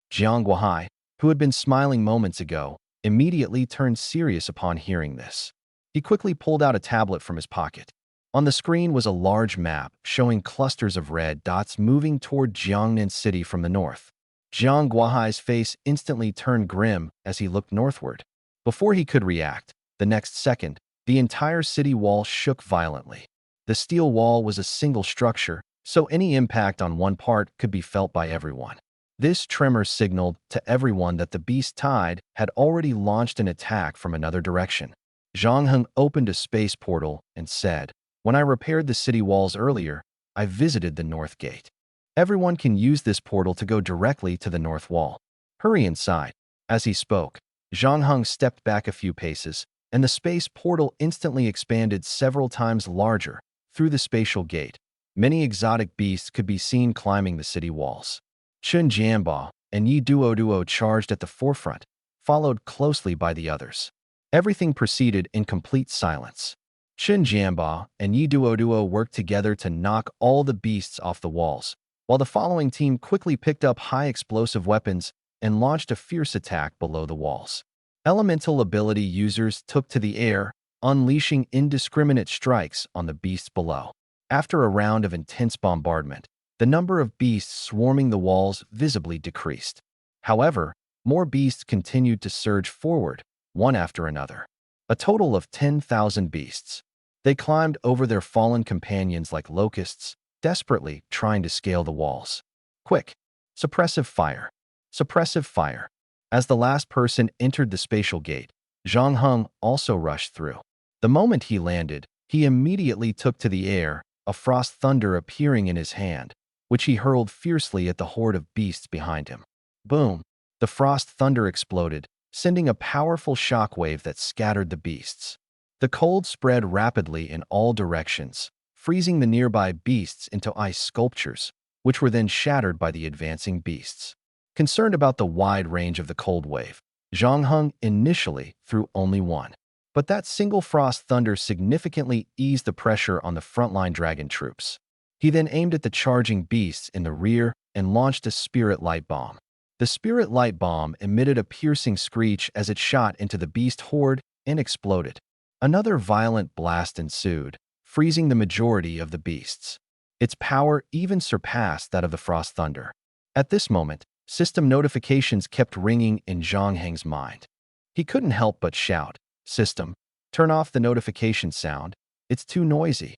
Jiang Guohai, who had been smiling moments ago, immediately turned serious upon hearing this. He quickly pulled out a tablet from his pocket. On the screen was a large map showing clusters of red dots moving toward Jiangnan City from the north. Jiang Guohai's face instantly turned grim as he looked northward. Before he could react, the next second, the entire city wall shook violently. The steel wall was a single structure, so any impact on one part could be felt by everyone. This tremor signaled to everyone that the beast tide had already launched an attack from another direction. Zhang Heng opened a space portal and said, "When I repaired the city walls earlier, I visited the north gate. Everyone can use this portal to go directly to the north wall. Hurry inside." As he spoke, Zhang Heng stepped back a few paces, and the space portal instantly expanded several times larger through the spatial gate. Many exotic beasts could be seen climbing the city walls. Chun Jianba and Yi Duo charged at the forefront, followed closely by the others. Everything proceeded in complete silence. Chun Jianba and Yi Duo worked together to knock all the beasts off the walls, while the following team quickly picked up high explosive weapons and launched a fierce attack below the walls. Elemental ability users took to the air, unleashing indiscriminate strikes on the beasts below. After a round of intense bombardment, the number of beasts swarming the walls visibly decreased. However, more beasts continued to surge forward, one after another. A total of 10,000 beasts. They climbed over their fallen companions like locusts, desperately trying to scale the walls. Quick! Suppressive fire! Suppressive fire! As the last person entered the spatial gate, Zhang Heng also rushed through. The moment he landed, he immediately took to the air, a frost thunder appearing in his hand, which he hurled fiercely at the horde of beasts behind him. Boom! The frost thunder exploded, sending a powerful shockwave that scattered the beasts. The cold spread rapidly in all directions, freezing the nearby beasts into ice sculptures, which were then shattered by the advancing beasts. Concerned about the wide range of the cold wave, Zhang Heng initially threw only one. But that single frost thunder significantly eased the pressure on the frontline dragon troops. He then aimed at the charging beasts in the rear and launched a spirit light bomb. The spirit light bomb emitted a piercing screech as it shot into the beast horde and exploded. Another violent blast ensued, freezing the majority of the beasts. Its power even surpassed that of the frost thunder. At this moment, system notifications kept ringing in Zhang Heng's mind. He couldn't help but shout, "System, turn off the notification sound. It's too noisy."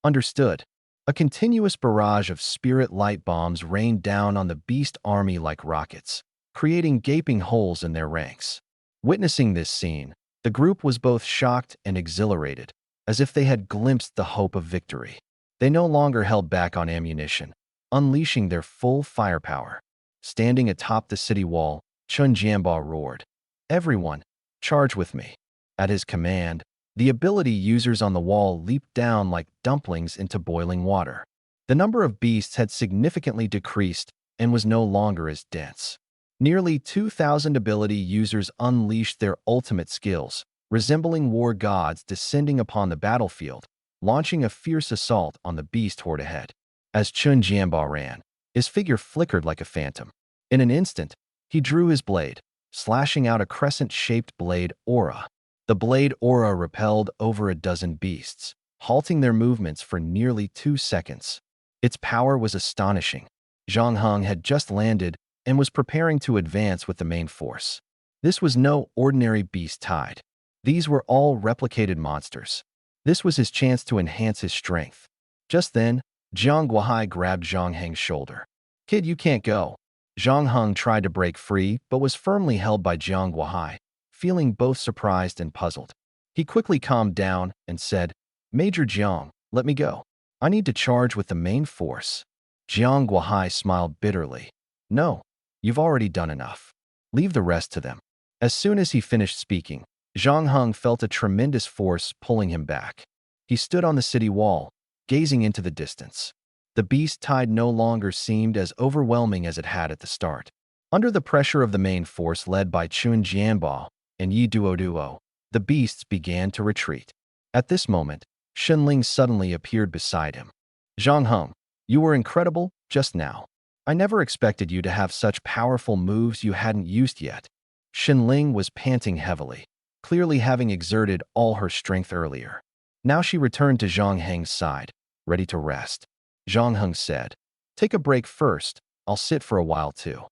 Understood. A continuous barrage of spirit light bombs rained down on the beast army like rockets, creating gaping holes in their ranks. Witnessing this scene, the group was both shocked and exhilarated, as if they had glimpsed the hope of victory. They no longer held back on ammunition, unleashing their full firepower. Standing atop the city wall, Chun Jianbao roared, "Everyone, charge with me." At his command, the ability users on the wall leaped down like dumplings into boiling water. The number of beasts had significantly decreased and was no longer as dense. Nearly 2,000 ability users unleashed their ultimate skills, resembling war gods descending upon the battlefield, launching a fierce assault on the beast horde ahead. As Chun Jianbao ran, his figure flickered like a phantom. In an instant, he drew his blade, slashing out a crescent-shaped blade aura. The blade aura repelled over a dozen beasts, halting their movements for nearly 2 seconds. Its power was astonishing. Zhang Heng had just landed and was preparing to advance with the main force. This was no ordinary beast tide. These were all replicated monsters. This was his chance to enhance his strength. Just then, Jiang Guohai grabbed Zhang Heng's shoulder. "Kid, you can't go." Zhang Heng tried to break free but was firmly held by Jiang Guohai, feeling both surprised and puzzled. He quickly calmed down and said, "Major Jiang, let me go. I need to charge with the main force." Jiang Guohai smiled bitterly. "No, you've already done enough. Leave the rest to them." As soon as he finished speaking, Zhang Heng felt a tremendous force pulling him back. He stood on the city wall, gazing into the distance. The beast tide no longer seemed as overwhelming as it had at the start. Under the pressure of the main force led by Chun Jianbao and Yi Duoduo, the beasts began to retreat. At this moment, Shenling suddenly appeared beside him. "Zhang Heng, you were incredible just now. I never expected you to have such powerful moves you hadn't used yet." Shenling was panting heavily, clearly having exerted all her strength earlier. Now she returned to Zhang Heng's side, ready to rest. Zhang Heng said, "Take a break first. I'll sit for a while too."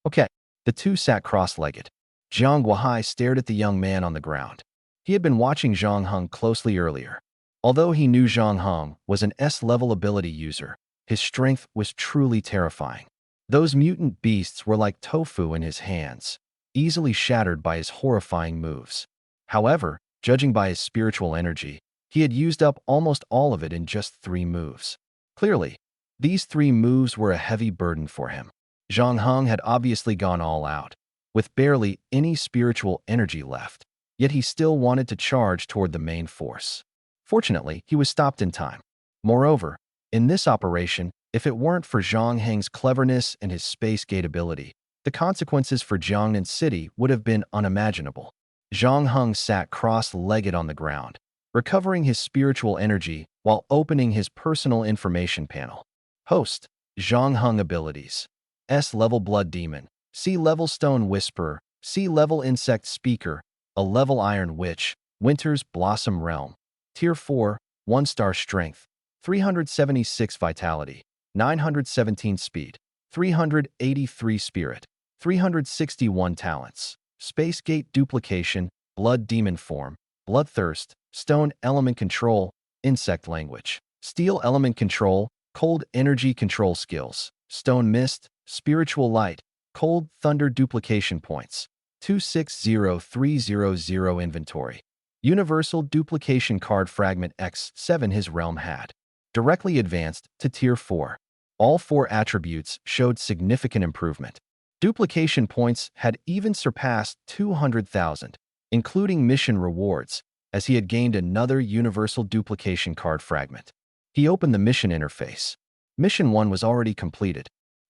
"Okay." The two sat cross-legged. Jiang Guohai stared at the young man on the ground. He had been watching Zhang Heng closely earlier. Although he knew Zhang Heng was an S-level ability user, his strength was truly terrifying. Those mutant beasts were like tofu in his hands, easily shattered by his horrifying moves. However, judging by his spiritual energy, he had used up almost all of it in just 3 moves. Clearly, these 3 moves were a heavy burden for him. Zhang Heng had obviously gone all out, with barely any spiritual energy left, yet he still wanted to charge toward the main force. Fortunately, he was stopped in time. Moreover, in this operation, if it weren't for Zhang Heng's cleverness and his space gate ability, the consequences for Jiangnan City would have been unimaginable. Zhang Heng sat cross-legged on the ground, recovering his spiritual energy while opening his personal information panel. Host, Zhang Heng abilities. S-level Blood Demon, C-level Stone Whisperer, C-level Insect Speaker, a level Iron Witch, Winter's Blossom Realm. Tier 4, 1-star Strength, 376 Vitality, 917 Speed, 383 Spirit, 361 Talents. Space Gate Duplication, Blood Demon Form, Bloodthirst, Stone Element Control, Insect Language, Steel Element Control, Cold Energy Control Skills, Stone Mist, Spiritual Light, Cold Thunder Duplication Points, 260300 Inventory. Universal Duplication Card Fragment X7 his realm had. Directly advanced to Tier 4. All 4 attributes showed significant improvement. Duplication points had even surpassed 200,000, including mission rewards, as he had gained another Universal Duplication Card Fragment. He opened the mission interface. Mission 1 was already completed.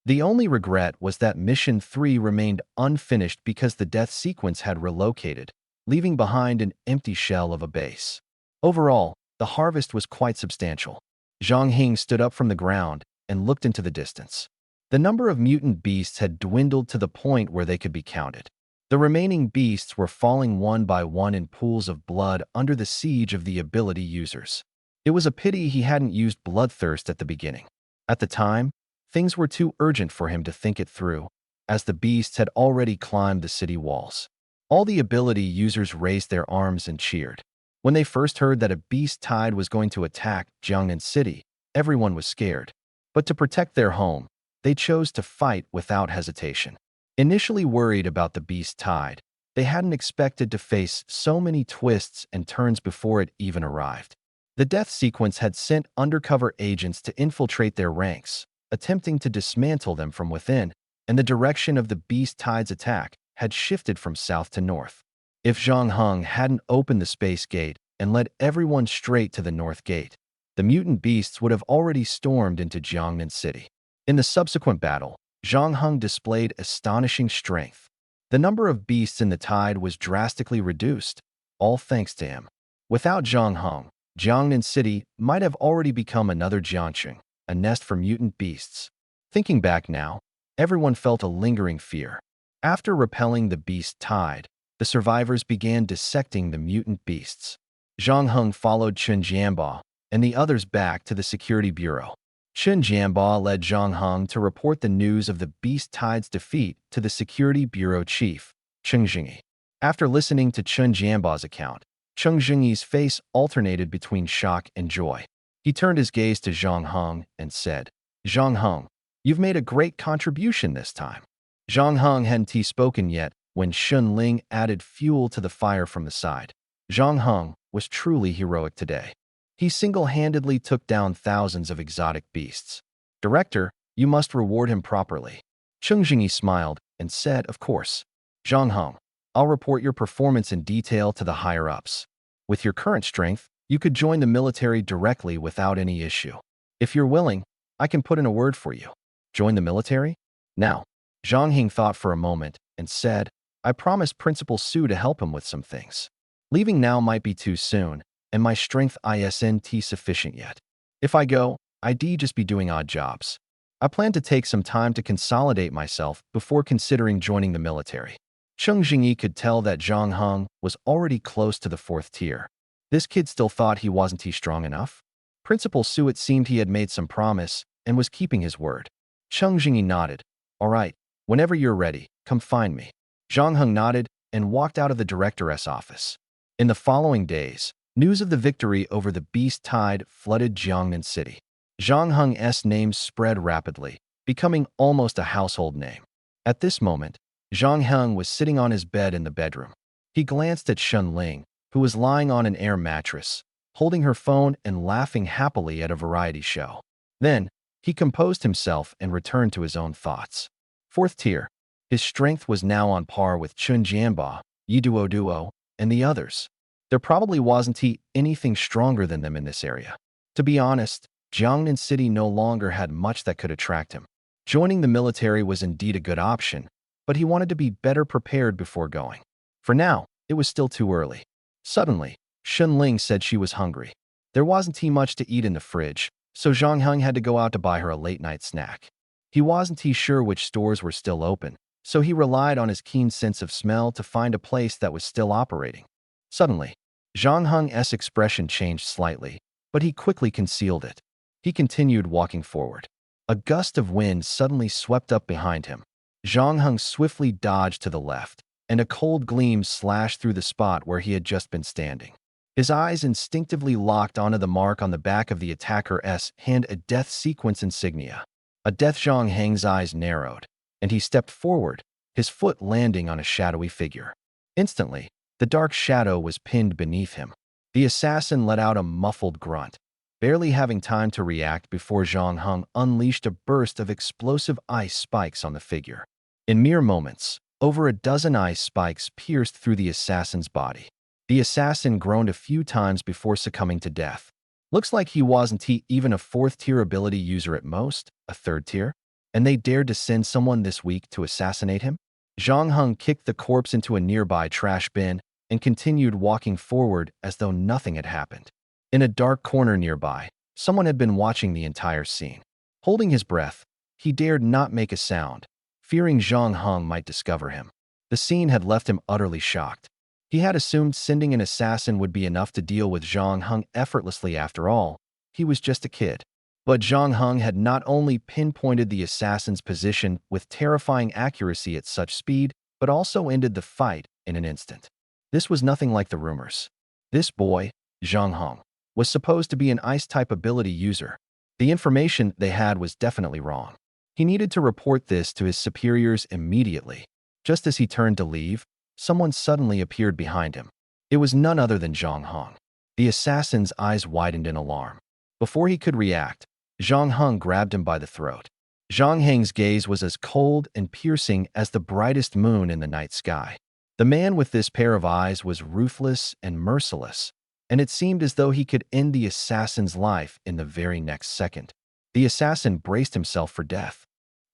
The only regret was that Mission 3 remained unfinished because the death sequence had relocated, leaving behind an empty shell of a base. Overall, the harvest was quite substantial. Zhang Hing stood up from the ground and looked into the distance. The number of mutant beasts had dwindled to the point where they could be counted. The remaining beasts were falling one by one in pools of blood under the siege of the ability users. It was a pity he hadn't used Bloodthirst at the beginning. At the time, things were too urgent for him to think it through, as the beasts had already climbed the city walls. All the ability users raised their arms and cheered. When they first heard that a beast tide was going to attack Jiangnan City, everyone was scared. But to protect their home, they chose to fight without hesitation. Initially worried about the beast tide, they hadn't expected to face so many twists and turns before it even arrived. The death sequence had sent undercover agents to infiltrate their ranks, attempting to dismantle them from within, and the direction of the beast tide's attack had shifted from south to north. If Zhang Heng hadn't opened the space gate and led everyone straight to the north gate, the mutant beasts would have already stormed into Jiangnan City. In the subsequent battle, Zhang Heng displayed astonishing strength. The number of beasts in the tide was drastically reduced, all thanks to him. Without Zhang Heng, Jiangnan City might have already become another Jiangcheng, a nest for mutant beasts. Thinking back now, everyone felt a lingering fear. After repelling the beast tide, the survivors began dissecting the mutant beasts. Zhang Heng followed Chen Jianba and the others back to the security bureau. Chen Jianba led Zhang Heng to report the news of the beast tide's defeat to the security bureau chief, Cheng Jingyi. After listening to Chen Jianba's account, Cheng Jingyi's face alternated between shock and joy. He turned his gaze to Zhang Heng and said, "Zhang Heng, you've made a great contribution this time." Zhang Heng hadn't spoken yet when Shun Ling added fuel to the fire from the side. Zhang Heng was truly heroic today. He single-handedly took down thousands of exotic beasts. "Director, you must reward him properly." Cheng Jingyi smiled and said, "Of course. Zhang Heng, I'll report your performance in detail to the higher-ups. With your current strength, you could join the military directly without any issue. If you're willing, I can put in a word for you. Join the military?" Now, Zhang Heng thought for a moment and said, "I promised Principal Su to help him with some things. Leaving now might be too soon, and my strength isn't sufficient yet. If I go, I'd just be doing odd jobs. I plan to take some time to consolidate myself before considering joining the military." Cheng Jingyi could tell that Zhang Heng was already close to the 4th tier. This kid still thought he wasn't strong enough? Principal Su, it seemed he had made some promise and was keeping his word. Cheng Jingyi nodded. "All right, whenever you're ready, come find me." Zhang Heng nodded and walked out of the director's office. In the following days, news of the victory over the beast tide flooded Jiangnan City. Zhang Heng's name spread rapidly, becoming almost a household name. At this moment, Zhang Heng was sitting on his bed in the bedroom. He glanced at Shun Ling, who was lying on an air mattress, holding her phone and laughing happily at a variety show. Then, he composed himself and returned to his own thoughts. 4th tier. His strength was now on par with Chun Jianba, Yi Duo, and the others. There probably wasn't anything stronger than them in this area. To be honest, Jiangnan City no longer had much that could attract him. Joining the military was indeed a good option, but he wanted to be better prepared before going. For now, it was still too early. Suddenly, Shun Ling said she was hungry. There wasn't much to eat in the fridge, so Zhang Heng had to go out to buy her a late-night snack. He wasn't sure which stores were still open, so he relied on his keen sense of smell to find a place that was still operating. Suddenly, Zhang Heng's expression changed slightly, but he quickly concealed it. He continued walking forward. A gust of wind suddenly swept up behind him. Zhang Heng swiftly dodged to the left, and a cold gleam slashed through the spot where he had just been standing. His eyes instinctively locked onto the mark on the back of the attacker's hand, a death sequence insignia. A death. Zhang Heng's eyes narrowed, and he stepped forward, his foot landing on a shadowy figure. Instantly, the dark shadow was pinned beneath him. The assassin let out a muffled grunt, barely having time to react before Zhang Heng unleashed a burst of explosive ice spikes on the figure. In mere moments, over a dozen ice spikes pierced through the assassin's body. The assassin groaned a few times before succumbing to death. Looks like he wasn't even a 4th tier ability user at most, a 3rd tier. And they dared to send someone this week to assassinate him? Zhang Heng kicked the corpse into a nearby trash bin and continued walking forward as though nothing had happened. In a dark corner nearby, someone had been watching the entire scene. Holding his breath, he dared not make a sound, fearing Zhang Heng might discover him. The scene had left him utterly shocked. He had assumed sending an assassin would be enough to deal with Zhang Heng effortlessly. After all, he was just a kid. But Zhang Heng had not only pinpointed the assassin's position with terrifying accuracy at such speed, but also ended the fight in an instant. This was nothing like the rumors. This boy, Zhang Heng, was supposed to be an ice-type ability user. The information they had was definitely wrong. He needed to report this to his superiors immediately. Just as he turned to leave, someone suddenly appeared behind him. It was none other than Zhang Heng. The assassin's eyes widened in alarm. Before he could react, Zhang Heng grabbed him by the throat. Zhang Heng's gaze was as cold and piercing as the brightest moon in the night sky. The man with this pair of eyes was ruthless and merciless, and it seemed as though he could end the assassin's life in the very next second. The assassin braced himself for death.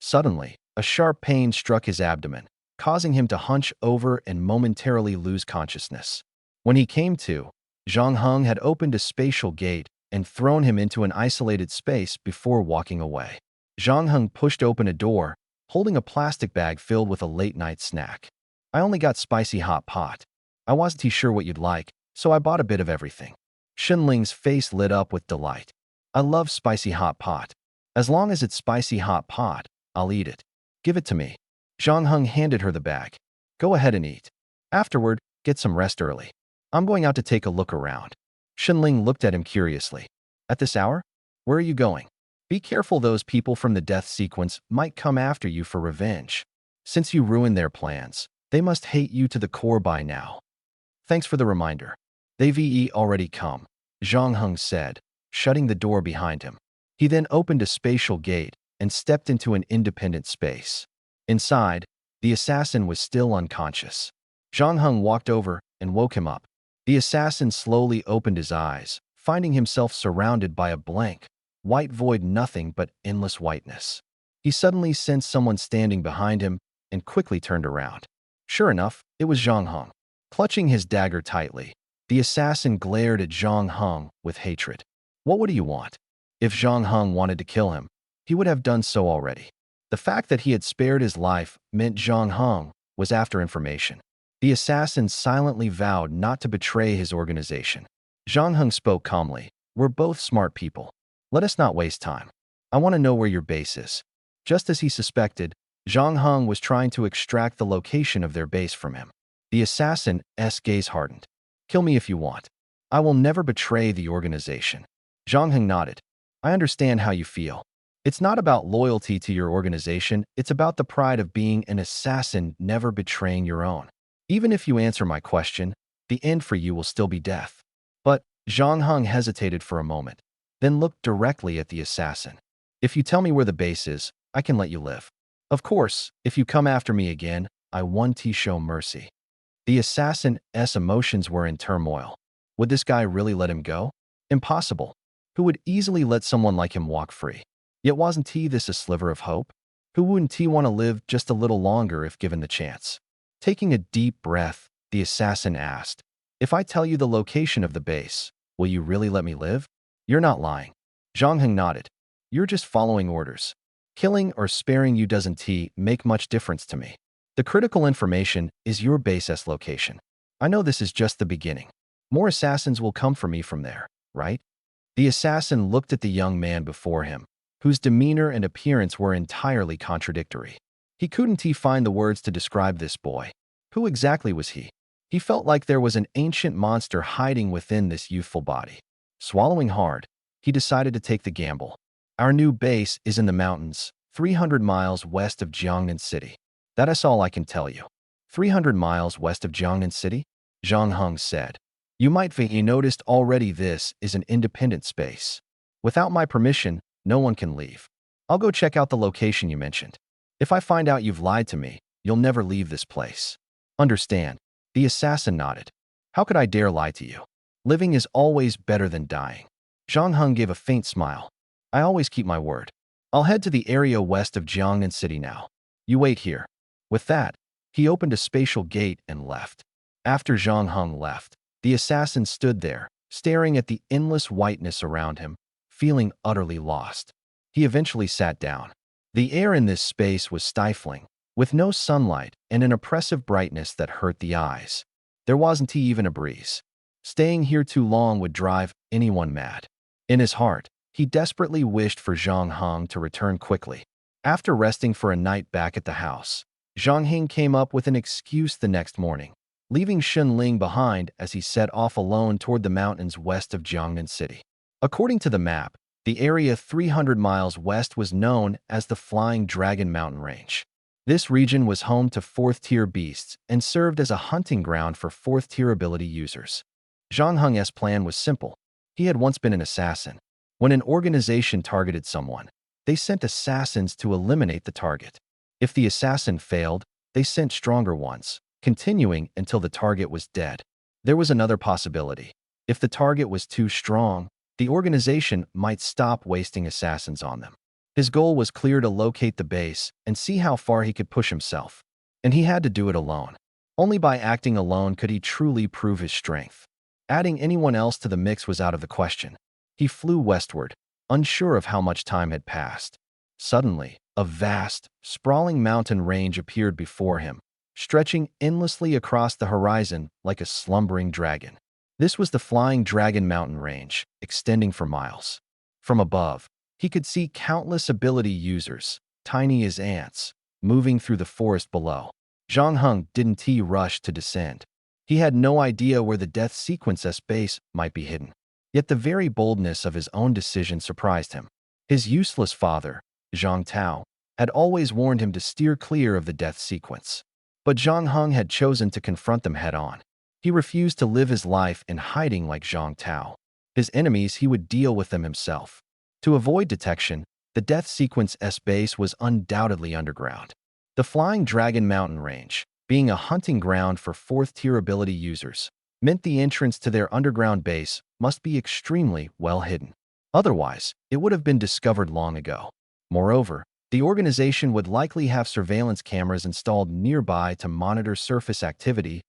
Suddenly, a sharp pain struck his abdomen, causing him to hunch over and momentarily lose consciousness. When he came to, Zhang Heng had opened a spatial gate and thrown him into an isolated space before walking away. Zhang Heng pushed open a door, holding a plastic bag filled with a late-night snack. "I only got spicy hot pot. I wasn't too sure what you'd like, so I bought a bit of everything." Shenling's face lit up with delight. "I love spicy hot pot. As long as it's spicy hot pot, I'll eat it. Give it to me." Zhang Heng handed her the bag. "Go ahead and eat. Afterward, get some rest early. I'm going out to take a look around." Shenling looked at him curiously. "At this hour? Where are you going?" "Be careful, those people from the death sequence might come after you for revenge. Since you ruined their plans, they must hate you to the core by now." "Thanks for the reminder. They've already come," Zhang Heng said, shutting the door behind him. He then opened a spatial gate and stepped into an independent space. Inside, the assassin was still unconscious. Zhang Heng walked over and woke him up. The assassin slowly opened his eyes, finding himself surrounded by a blank, white void, nothing but endless whiteness. He suddenly sensed someone standing behind him and quickly turned around. Sure enough, it was Zhang Heng. Clutching his dagger tightly, the assassin glared at Zhang Heng with hatred. What would he want? If Zhang Heng wanted to kill him, he would have done so already. The fact that he had spared his life meant Zhang Heng was after information. The assassin silently vowed not to betray his organization. Zhang Heng spoke calmly. "We're both smart people. Let us not waste time. I want to know where your base is." Just as he suspected, Zhang Heng was trying to extract the location of their base from him. The assassin's gaze hardened. "Kill me if you want. I will never betray the organization." Zhang Heng nodded. "I understand how you feel. It's not about loyalty to your organization, it's about the pride of being an assassin, never betraying your own. Even if you answer my question, the end for you will still be death." But Zhang Heng hesitated for a moment, then looked directly at the assassin. "If you tell me where the base is, I can let you live. Of course, if you come after me again, I won't show mercy." The assassin's emotions were in turmoil. Would this guy really let him go? Impossible. Who would easily let someone like him walk free? Yet wasn't this a sliver of hope? Who wouldn't want to live just a little longer if given the chance? Taking a deep breath, the assassin asked, "If I tell you the location of the base, will you really let me live?" "You're not lying." Zhang Heng nodded. "You're just following orders. Killing or sparing you doesn't make much difference to me. The critical information is your base's location. I know this is just the beginning. More assassins will come for me from there, right?" The assassin looked at the young man before him, whose demeanor and appearance were entirely contradictory. He couldn't find the words to describe this boy. Who exactly was he? He felt like there was an ancient monster hiding within this youthful body. Swallowing hard, he decided to take the gamble. "Our new base is in the mountains, 300 miles west of Jiangnan City. That is all I can tell you." 300 miles west of Jiangnan City? Zhang Heng said. "You might be noticed already this is an independent space. Without my permission, no one can leave. I'll go check out the location you mentioned. If I find out you've lied to me, you'll never leave this place. Understand?" The assassin nodded. "How could I dare lie to you? Living is always better than dying." Zhang Heng gave a faint smile. "I always keep my word." I'll head to the area west of Jiangnan City now. You wait here. With that, he opened a spatial gate and left. After Zhang Heng left, the assassin stood there, staring at the endless whiteness around him, feeling utterly lost. He eventually sat down. The air in this space was stifling, with no sunlight and an oppressive brightness that hurt the eyes. There wasn't even a breeze. Staying here too long would drive anyone mad. In his heart, he desperately wished for Zhang Heng to return quickly. After resting for a night back at the house, Zhang Heng came up with an excuse the next morning, leaving Shen Ling behind as he set off alone toward the mountains west of Jiangnan City. According to the map, the area 300 miles west was known as the Flying Dragon Mountain Range. This region was home to 4th-tier beasts and served as a hunting ground for 4th-tier ability users. Zhang Heng's plan was simple. He had once been an assassin. When an organization targeted someone, they sent assassins to eliminate the target. If the assassin failed, they sent stronger ones, continuing until the target was dead. There was another possibility. If the target was too strong, the organization might stop wasting assassins on them. His goal was clear: to locate the base and see how far he could push himself. And he had to do it alone. Only by acting alone could he truly prove his strength. Adding anyone else to the mix was out of the question. He flew westward, unsure of how much time had passed. Suddenly, a vast, sprawling mountain range appeared before him, stretching endlessly across the horizon like a slumbering dragon. This was the Flying Dragon Mountain Range, extending for miles. From above, he could see countless ability users, tiny as ants, moving through the forest below. Zhang Heng didn't rush to descend. He had no idea where the death sequence's base might be hidden. Yet the very boldness of his own decision surprised him. His useless father, Zhang Tao, had always warned him to steer clear of the death sequence. But Zhang Heng had chosen to confront them head-on. He refused to live his life in hiding like Zhang Tao. His enemies, he would deal with them himself. To avoid detection, the death sequence's base was undoubtedly underground. The Flying Dragon Mountain Range, being a hunting ground for 4th-tier ability users, meant the entrance to their underground base must be extremely well hidden. Otherwise, it would have been discovered long ago. Moreover, the organization would likely have surveillance cameras installed nearby to monitor surface activity.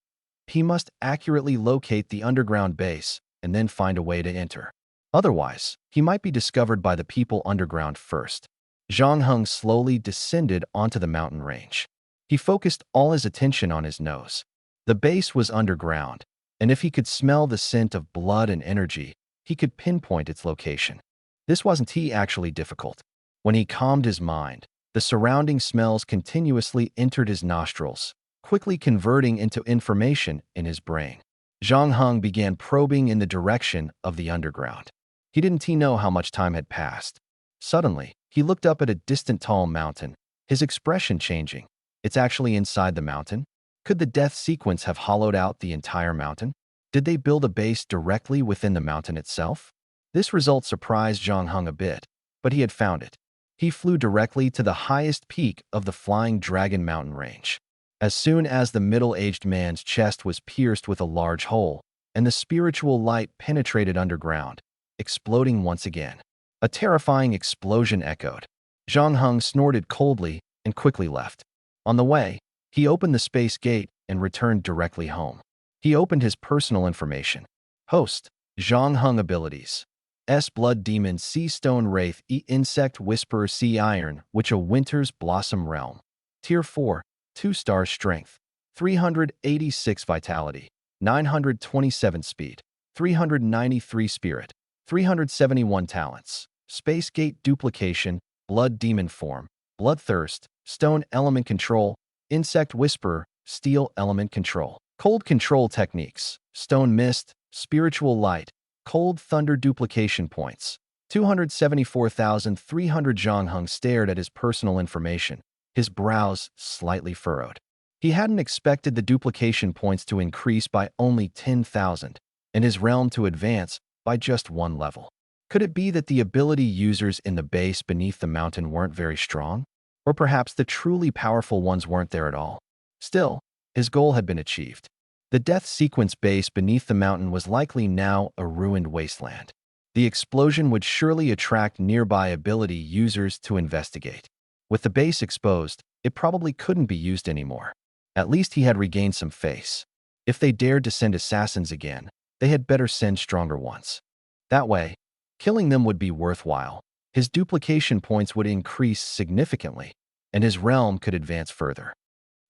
He must accurately locate the underground base and then find a way to enter. Otherwise, he might be discovered by the people underground first. Zhang Heng slowly descended onto the mountain range. He focused all his attention on his nose. The base was underground, and if he could smell the scent of blood and energy, he could pinpoint its location. This wasn't actually difficult. When he calmed his mind, the surrounding smells continuously entered his nostrils, quickly converting into information in his brain. Zhang Heng began probing in the direction of the underground. He didn't know how much time had passed. Suddenly, he looked up at a distant tall mountain, his expression changing. It's actually inside the mountain? Could the death sequence have hollowed out the entire mountain? Did they build a base directly within the mountain itself? This result surprised Zhang Heng a bit, but he had found it. He flew directly to the highest peak of the Flying Dragon Mountain Range. As soon as the middle-aged man's chest was pierced with a large hole, and the spiritual light penetrated underground, exploding once again. A terrifying explosion echoed. Zhang Heng snorted coldly and quickly left. On the way, he opened the space gate and returned directly home. He opened his personal information. Host, Zhang Heng abilities. S Blood Demon, Sea Stone Wraith, E Insect Whisperer, Sea Iron, Witch a Winter's Blossom Realm. Tier 4, 2-star Strength, 386 Vitality, 927 Speed, 393 Spirit, 371 Talents. Space Gate Duplication, Blood Demon Form, Bloodthirst, Stone Element Control, Insect Whisperer, Steel Element Control. Cold Control Techniques, Stone Mist, Spiritual Light, Cold Thunder Duplication Points. 274,300. Zhang Heng stared at his personal information, his brows slightly furrowed. He hadn't expected the duplication points to increase by only 10,000, and his realm to advance by just one level. Could it be that the ability users in the base beneath the mountain weren't very strong? Or perhaps the truly powerful ones weren't there at all? Still, his goal had been achieved. The death sequence base beneath the mountain was likely now a ruined wasteland. The explosion would surely attract nearby ability users to investigate. With the base exposed, it probably couldn't be used anymore. At least he had regained some face. If they dared to send assassins again, they had better send stronger ones. That way, killing them would be worthwhile. His duplication points would increase significantly, and his realm could advance further.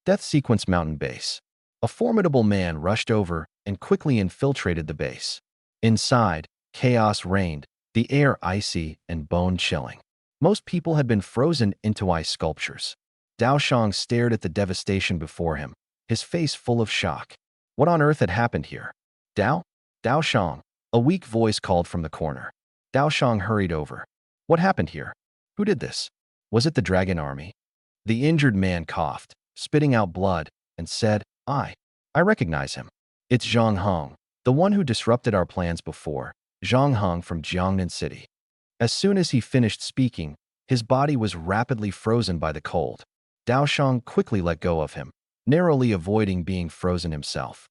Death Sequence Mountain Base. A formidable man rushed over and quickly infiltrated the base. Inside, chaos reigned, the air icy and bone-chilling. Most people had been frozen into ice sculptures. Dao Shang stared at the devastation before him, his face full of shock. What on earth had happened here? Dao? Dao Shang. A weak voice called from the corner. Dao Shang hurried over. What happened here? Who did this? Was it the dragon army? The injured man coughed, spitting out blood, and said, I recognize him. It's Zhang Hong, the one who disrupted our plans before, Zhang Hong from Jiangnan City. As soon as he finished speaking, his body was rapidly frozen by the cold. Dao Shang quickly let go of him, narrowly avoiding being frozen himself.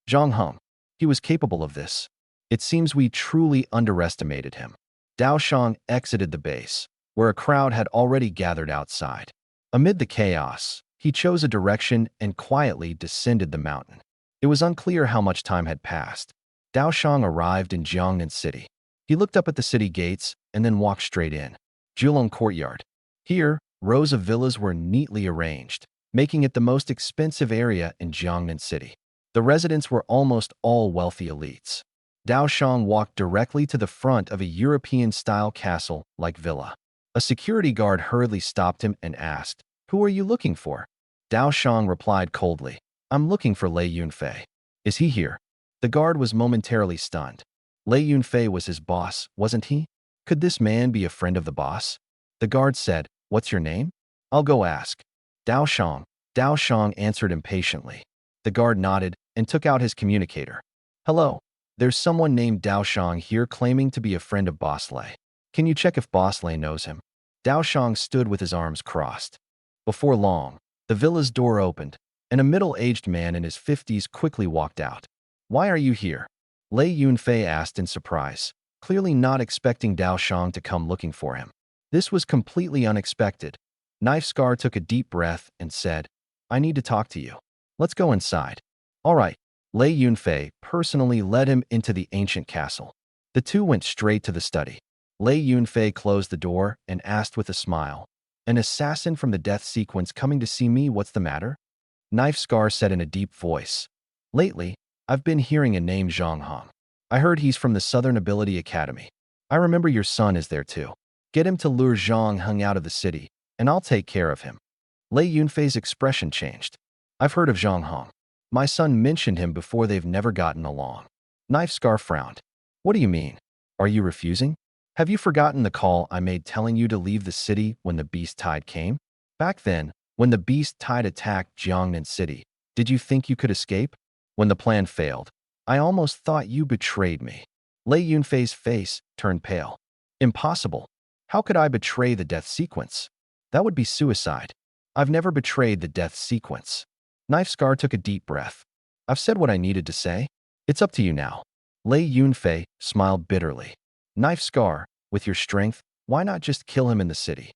Zhang Hong. He was capable of this. It seems we truly underestimated him. Dao Shang exited the base, where a crowd had already gathered outside. Amid the chaos, he chose a direction and quietly descended the mountain. It was unclear how much time had passed. Dao Shang arrived in Jiangnan City. He looked up at the city gates and then walked straight in. Julong Courtyard. Here, rows of villas were neatly arranged, making it the most expensive area in Jiangnan City. The residents were almost all wealthy elites. Dao Shang walked directly to the front of a European-style castle-like villa. A security guard hurriedly stopped him and asked, "Who are you looking for?" Dao Shang replied coldly, "I'm looking for Lei Yunfei." "Is he here?" The guard was momentarily stunned. Lei Yunfei was his boss, wasn't he? Could this man be a friend of the boss? The guard said, "What's your name?" "I'll go ask." Dao Shang. Dao Shang answered impatiently. The guard nodded and took out his communicator. "Hello. There's someone named Dao Shang here claiming to be a friend of Boss Lei. Can you check if Boss Lei knows him?" Dao Shang stood with his arms crossed. Before long, the villa's door opened, and a middle-aged man in his 50s quickly walked out. "Why are you here?" Lei Yunfei asked in surprise, clearly not expecting Dao Shang to come looking for him. This was completely unexpected. Knife Scar took a deep breath and said, "I need to talk to you. Let's go inside." "All right." Lei Yunfei personally led him into the ancient castle. The two went straight to the study. Lei Yunfei closed the door and asked with a smile, "An assassin from the death sequence coming to see me, what's the matter?" Knife Scar said in a deep voice, "Lately, I've been hearing a name Zhang Hong. I heard he's from the Southern Ability Academy. I remember your son is there too. Get him to lure Zhang Hong out of the city, and I'll take care of him." Lei Yunfei's expression changed. "I've heard of Zhang Hong. My son mentioned him before. They've never gotten along." Knife Scar frowned. "What do you mean? Are you refusing? Have you forgotten the call I made telling you to leave the city when the beast tide came? Back then, when the beast tide attacked Jiangnan City, did you think you could escape? When the plan failed, I almost thought you betrayed me." Lei Yunfei's face turned pale. "Impossible. How could I betray the death sequence? That would be suicide. I've never betrayed the death sequence." Knife Scar took a deep breath. "I've said what I needed to say. It's up to you now." Lei Yunfei smiled bitterly. "Knife Scar, with your strength, why not just kill him in the city?"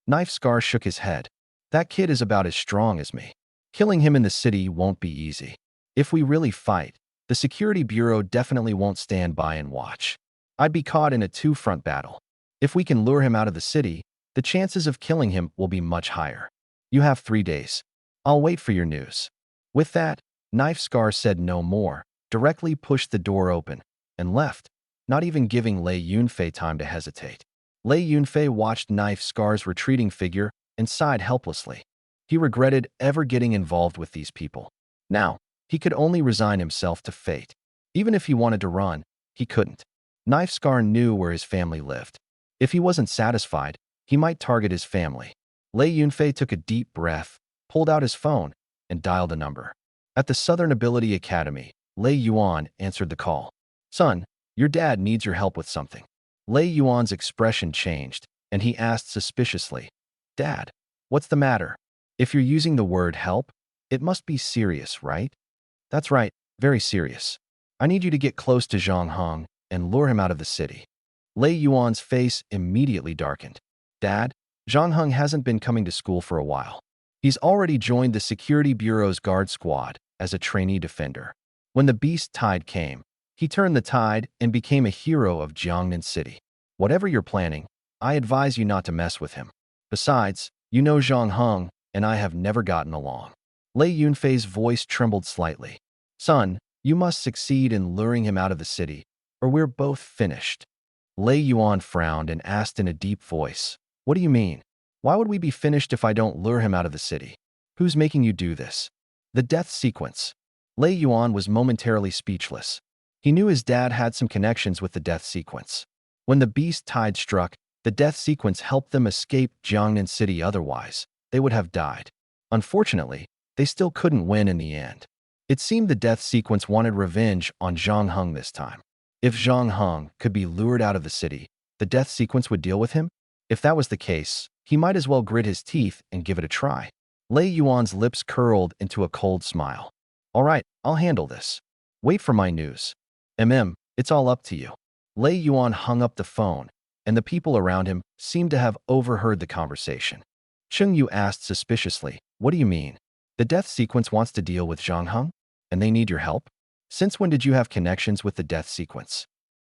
Knife Scar shook his head. "That kid is about as strong as me. Killing him in the city won't be easy. If we really fight, the Security Bureau definitely won't stand by and watch. I'd be caught in a two-front battle. If we can lure him out of the city, the chances of killing him will be much higher. You have 3 days. I'll wait for your news." With that, Knife Scar said no more, directly pushed the door open, and left, not even giving Lei Yunfei time to hesitate. Lei Yunfei watched Knife Scar's retreating figure and sighed helplessly. He regretted ever getting involved with these people. Now, he could only resign himself to fate. Even if he wanted to run, he couldn't. Knife Scar knew where his family lived. If he wasn't satisfied, he might target his family. Lei Yunfei took a deep breath, pulled out his phone, and dialed a number. At the Southern Ability Academy, Lei Yuan answered the call. "Son, your dad needs your help with something." Lei Yuan's expression changed, and he asked suspiciously, "Dad, what's the matter? If you're using the word help, it must be serious, right?" "That's right, very serious. I need you to get close to Zhang Hong and lure him out of the city." Lei Yuan's face immediately darkened. Dad, Zhang Heng hasn't been coming to school for a while. He's already joined the Security Bureau's guard squad as a trainee defender. When the beast tide came, he turned the tide and became a hero of Jiangnan City. Whatever you're planning, I advise you not to mess with him. Besides, you know Zhang Heng and I have never gotten along. Lei Yunfei's voice trembled slightly. Son, you must succeed in luring him out of the city, or we're both finished. Lei Yuan frowned and asked in a deep voice, What do you mean? Why would we be finished if I don't lure him out of the city? Who's making you do this? The death sequence. Lei Yuan was momentarily speechless. He knew his dad had some connections with the death sequence. When the beast tide struck, the death sequence helped them escape Jiangnan City, otherwise they would have died. Unfortunately, they still couldn't win in the end. It seemed the death sequence wanted revenge on Zhang Heng this time. If Zhang Heng could be lured out of the city, the death sequence would deal with him? If that was the case, he might as well grit his teeth and give it a try. Lei Yuan's lips curled into a cold smile. All right, I'll handle this. Wait for my news. It's all up to you. Lei Yuan hung up the phone, and the people around him seemed to have overheard the conversation. Cheng Yu asked suspiciously, What do you mean? The death sequence wants to deal with Zhang Heng, and they need your help? Since when did you have connections with the death sequence?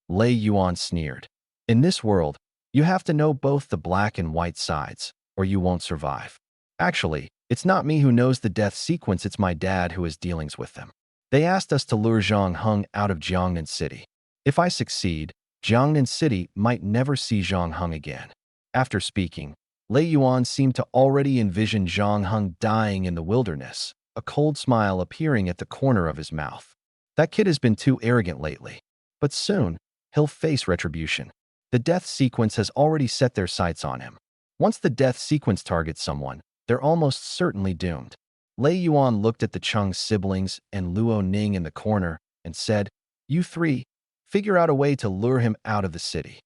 Lei Yuan sneered. In this world, you have to know both the black and white sides, or you won't survive. Actually, it's not me who knows the death sequence, it's my dad who has dealings with them. They asked us to lure Zhang Heng out of Jiangnan City. If I succeed, Jiangnan City might never see Zhang Heng again. After speaking, Lei Yuan seemed to already envision Zhang Heng dying in the wilderness, a cold smile appearing at the corner of his mouth. That kid has been too arrogant lately. But soon, he'll face retribution. The death sequence has already set their sights on him. Once the death sequence targets someone, they're almost certainly doomed. Lei Yuan looked at the Cheng siblings and Luo Ning in the corner and said, You three, figure out a way to lure him out of the city.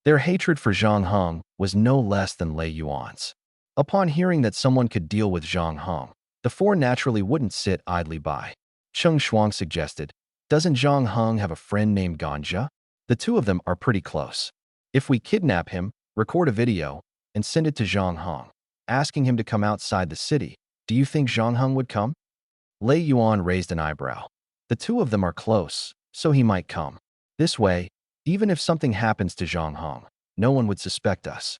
Their hatred for Zhang Heng was no less than Lei Yuan's. Upon hearing that someone could deal with Zhang Heng, the four naturally wouldn't sit idly by. Cheng Shuang suggested, Doesn't Zhang Heng have a friend named Ganja? The two of them are pretty close. If we kidnap him, record a video, and send it to Zhang Heng, asking him to come outside the city, do you think Zhang Heng would come? Lei Yuan raised an eyebrow. The two of them are close, so he might come. This way, even if something happens to Zhang Heng, no one would suspect us.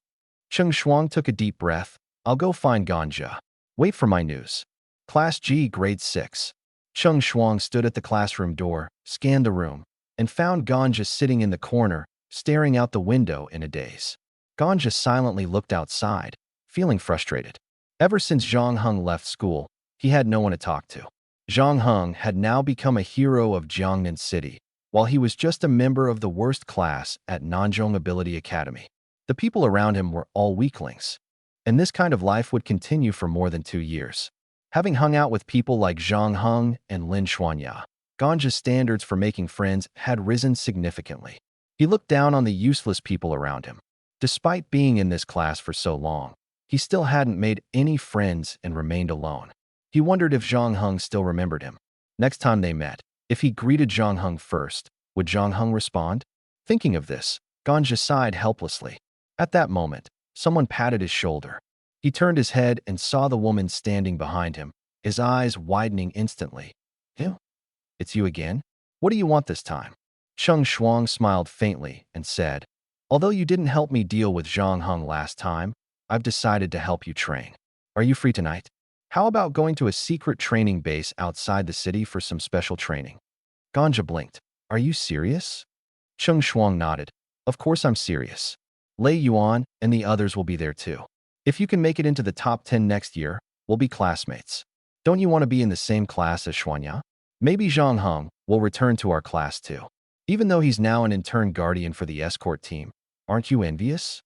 Cheng Shuang took a deep breath. I'll go find Ganja. Wait for my news. Class G, Grade 6. Cheng Shuang stood at the classroom door, scanned the room, and found Ganja sitting in the corner, staring out the window in a daze. Ganja silently looked outside, feeling frustrated. Ever since Zhang Heng left school, he had no one to talk to. Zhang Heng had now become a hero of Jiangnan City, while he was just a member of the worst class at Nanzhong Ability Academy. The people around him were all weaklings, and this kind of life would continue for more than 2 years. Having hung out with people like Zhang Heng and Lin Xuanya, Ganja's standards for making friends had risen significantly. He looked down on the useless people around him. Despite being in this class for so long, he still hadn't made any friends and remained alone. He wondered if Zhang Heng still remembered him. Next time they met, if he greeted Zhang Heng first, would Zhang Heng respond? Thinking of this, Ganja sighed helplessly. At that moment, someone patted his shoulder. He turned his head and saw the woman standing behind him, his eyes widening instantly. Ew, it's you again? What do you want this time? Cheng Shuang smiled faintly and said, Although you didn't help me deal with Zhang Heng last time, I've decided to help you train. Are you free tonight? How about going to a secret training base outside the city for some special training? Ganja blinked. Are you serious? Cheng Shuang nodded. Of course I'm serious. Lei Yuan and the others will be there too. If you can make it into the top 10 next year, we'll be classmates. Don't you want to be in the same class as Xuanya? Maybe Zhang Heng will return to our class too. Even though he's now an intern guardian for the escort team, aren't you envious?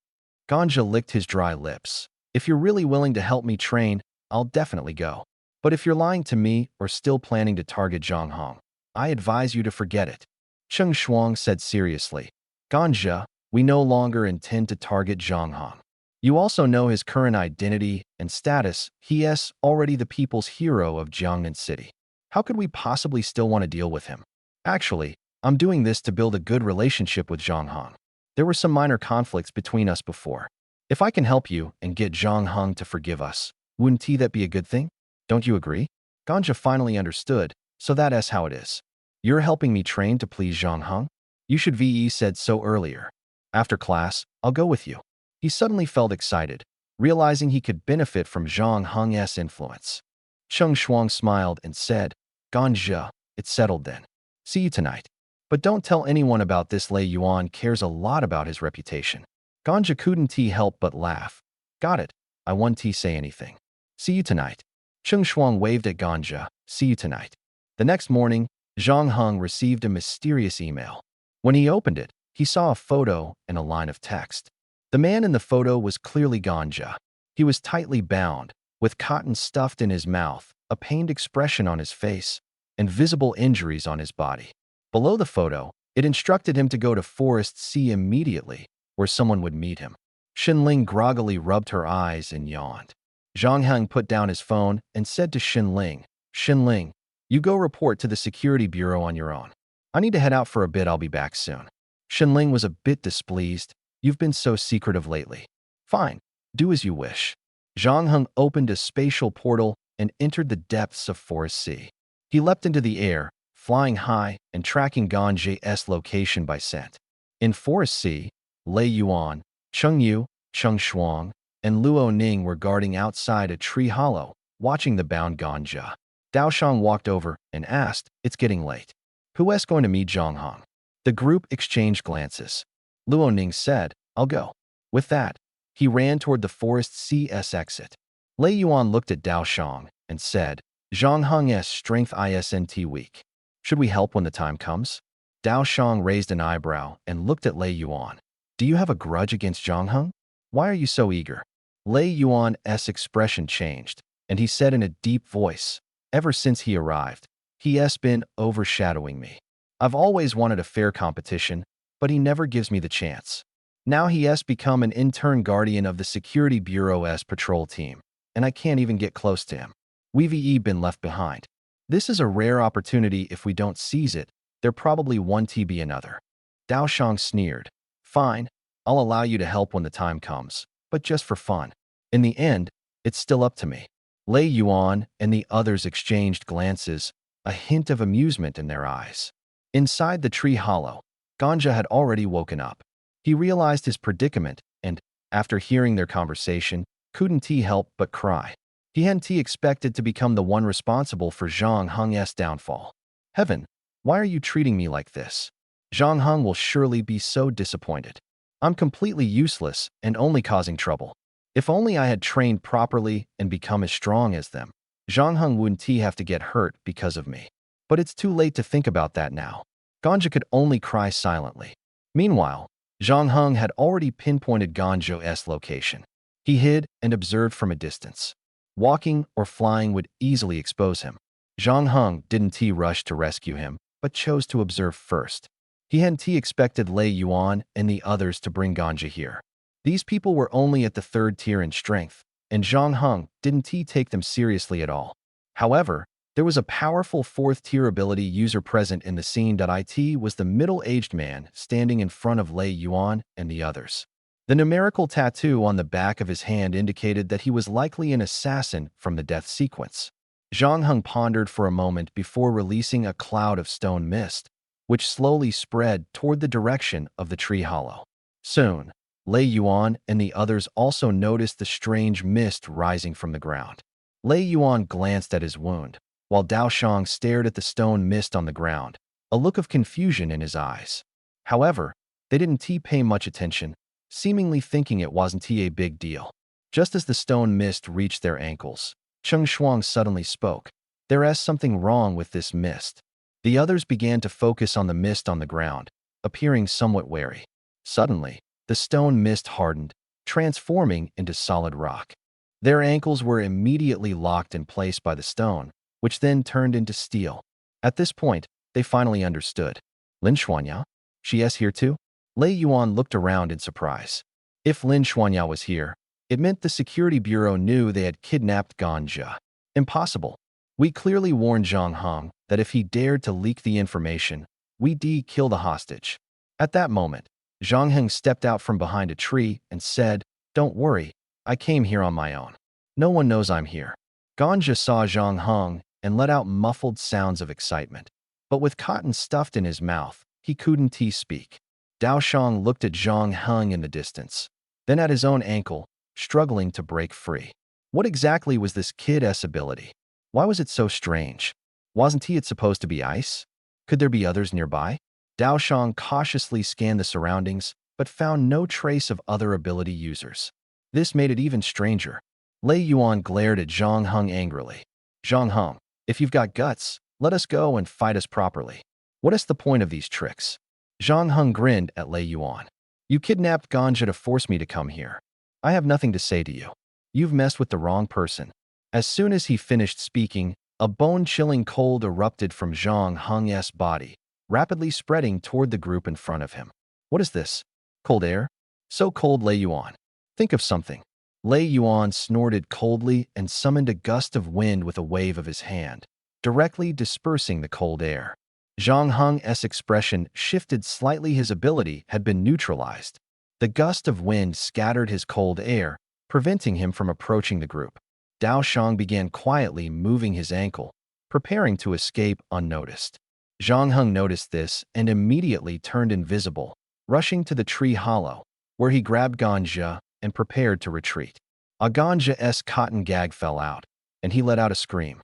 Ganja licked his dry lips. If you're really willing to help me train, I'll definitely go. But if you're lying to me or still planning to target Zhang Heng, I advise you to forget it. Cheng Shuang said seriously. Ganja, we no longer intend to target Zhang Heng. You also know his current identity and status. He is already the people's hero of Jiangnan City. How could we possibly still want to deal with him? Actually, I'm doing this to build a good relationship with Zhang Heng. There were some minor conflicts between us before. If I can help you and get Zhang Heng to forgive us, wouldn't that be a good thing? Don't you agree? Ganja finally understood, so that's how it is. You're helping me train to please Zhang Heng? You should VE said so earlier. After class, I'll go with you. He suddenly felt excited, realizing he could benefit from Zhang Heng's influence. Cheng Shuang smiled and said, Ganja, it's settled then. See you tonight. But don't tell anyone about this. Lei Yuan cares a lot about his reputation. Ganja couldn't help but laugh. Got it. I won't say anything. See you tonight. Cheng Shuang waved at Ganja. See you tonight. The next morning, Zhang Heng received a mysterious email. When he opened it, he saw a photo and a line of text. The man in the photo was clearly Ganja. He was tightly bound, with cotton stuffed in his mouth, a pained expression on his face, and visible injuries on his body. Below the photo, it instructed him to go to Forest C immediately, where someone would meet him. Xinling groggily rubbed her eyes and yawned. Zhang Heng put down his phone and said to Xinling, Xinling, you go report to the security bureau on your own. I need to head out for a bit. I'll be back soon. Xinling was a bit displeased. You've been so secretive lately. Fine, do as you wish. Zhang Heng opened a spatial portal and entered the depths of Forest C. He leapt into the air, flying high and tracking Ganja's location by scent. In Forest C, Lei Yuan, Cheng Yu, Cheng Shuang, and Luo Ning were guarding outside a tree hollow, watching the bound Ganja. Dao Shang walked over and asked, It's getting late. Who's going to meet Zhang Heng? The group exchanged glances. Luo Ning said, I'll go. With that, he ran toward the Forest C's exit. Lei Yuan looked at Dao Shang and said, Zhang Heng's strength isn't weak. Should we help when the time comes? Dao Shang raised an eyebrow and looked at Lei Yuan. Do you have a grudge against Zhang Heng? Why are you so eager? Lei Yuan's expression changed, and he said in a deep voice, Ever since he arrived, he has been overshadowing me. I've always wanted a fair competition, but he never gives me the chance. Now he has become an intern guardian of the Security Bureau's patrol team, and I can't even get close to him. We've been left behind. This is a rare opportunity. If we don't seize it, there probably won't be another. Dao Shang sneered. Fine, I'll allow you to help when the time comes, but just for fun. In the end, it's still up to me. Lei Yuan and the others exchanged glances, a hint of amusement in their eyes. Inside the tree hollow, Ganja had already woken up. He realized his predicament and, after hearing their conversation, couldn't help but cry. He hadn't expected to become the one responsible for Zhang Heng's downfall. Heaven, why are you treating me like this? Zhang Heng will surely be so disappointed. I'm completely useless and only causing trouble. If only I had trained properly and become as strong as them, Zhang Heng wouldn't have to get hurt because of me. But it's too late to think about that now. Ganja could only cry silently. Meanwhile, Zhang Heng had already pinpointed Ganja's location. He hid and observed from a distance. Walking or flying would easily expose him. Zhang Heng didn't rush to rescue him, but chose to observe first. He hadn't expected Lei Yuan and the others to bring Ganja here. These people were only at the 3rd tier in strength, and Zhang Heng didn't take them seriously at all. However, there was a powerful 4th tier ability user present in the scene. It was the middle-aged man standing in front of Lei Yuan and the others. The numerical tattoo on the back of his hand indicated that he was likely an assassin from the death sequence. Zhang Heng pondered for a moment before releasing a cloud of stone mist, which slowly spread toward the direction of the tree hollow. Soon, Lei Yuan and the others also noticed the strange mist rising from the ground. Lei Yuan glanced at his wound, while Dao Shang stared at the stone mist on the ground, a look of confusion in his eyes. However, they didn't pay much attention, seemingly thinking it wasn't a big deal. Just as the stone mist reached their ankles, Cheng Shuang suddenly spoke. There's something wrong with this mist. The others began to focus on the mist on the ground, appearing somewhat wary. Suddenly, the stone mist hardened, transforming into solid rock. Their ankles were immediately locked in place by the stone, which then turned into steel. At this point, they finally understood. Lin Xuanya? She is here too? Lei Yuan looked around in surprise. If Lin Xuanya was here, it meant the Security Bureau knew they had kidnapped Ganja. Impossible. We clearly warned Zhang Heng that if he dared to leak the information, we'd kill the hostage. At that moment, Zhang Heng stepped out from behind a tree and said, "Don't worry, I came here on my own. No one knows I'm here." Ganja saw Zhang Heng and let out muffled sounds of excitement. But with cotton stuffed in his mouth, he couldn't speak. Dao Shang looked at Zhang Heng in the distance, then at his own ankle, struggling to break free. What exactly was this kid's ability? Why was it so strange? Wasn't it supposed to be ice? Could there be others nearby? Dao Shang cautiously scanned the surroundings, but found no trace of other ability users. This made it even stranger. Lei Yuan glared at Zhang Heng angrily. "Zhang Heng, if you've got guts, let us go and fight us properly. What is the point of these tricks?" Zhang Heng grinned at Lei Yuan. "You kidnapped Ganja to force me to come here. I have nothing to say to you. You've messed with the wrong person." As soon as he finished speaking, a bone-chilling cold erupted from Zhang Heng's body, rapidly spreading toward the group in front of him. "What is this? Cold air? So cold, Lei Yuan. Think of something." Lei Yuan snorted coldly and summoned a gust of wind with a wave of his hand, directly dispersing the cold air. Zhang Heng's expression shifted slightly. His ability had been neutralized. The gust of wind scattered his cold air, preventing him from approaching the group. Dao Shang began quietly moving his ankle, preparing to escape unnoticed. Zhang Heng noticed this and immediately turned invisible, rushing to the tree hollow, where he grabbed Ganja and prepared to retreat. A Ganja's cotton gag fell out, and he let out a scream.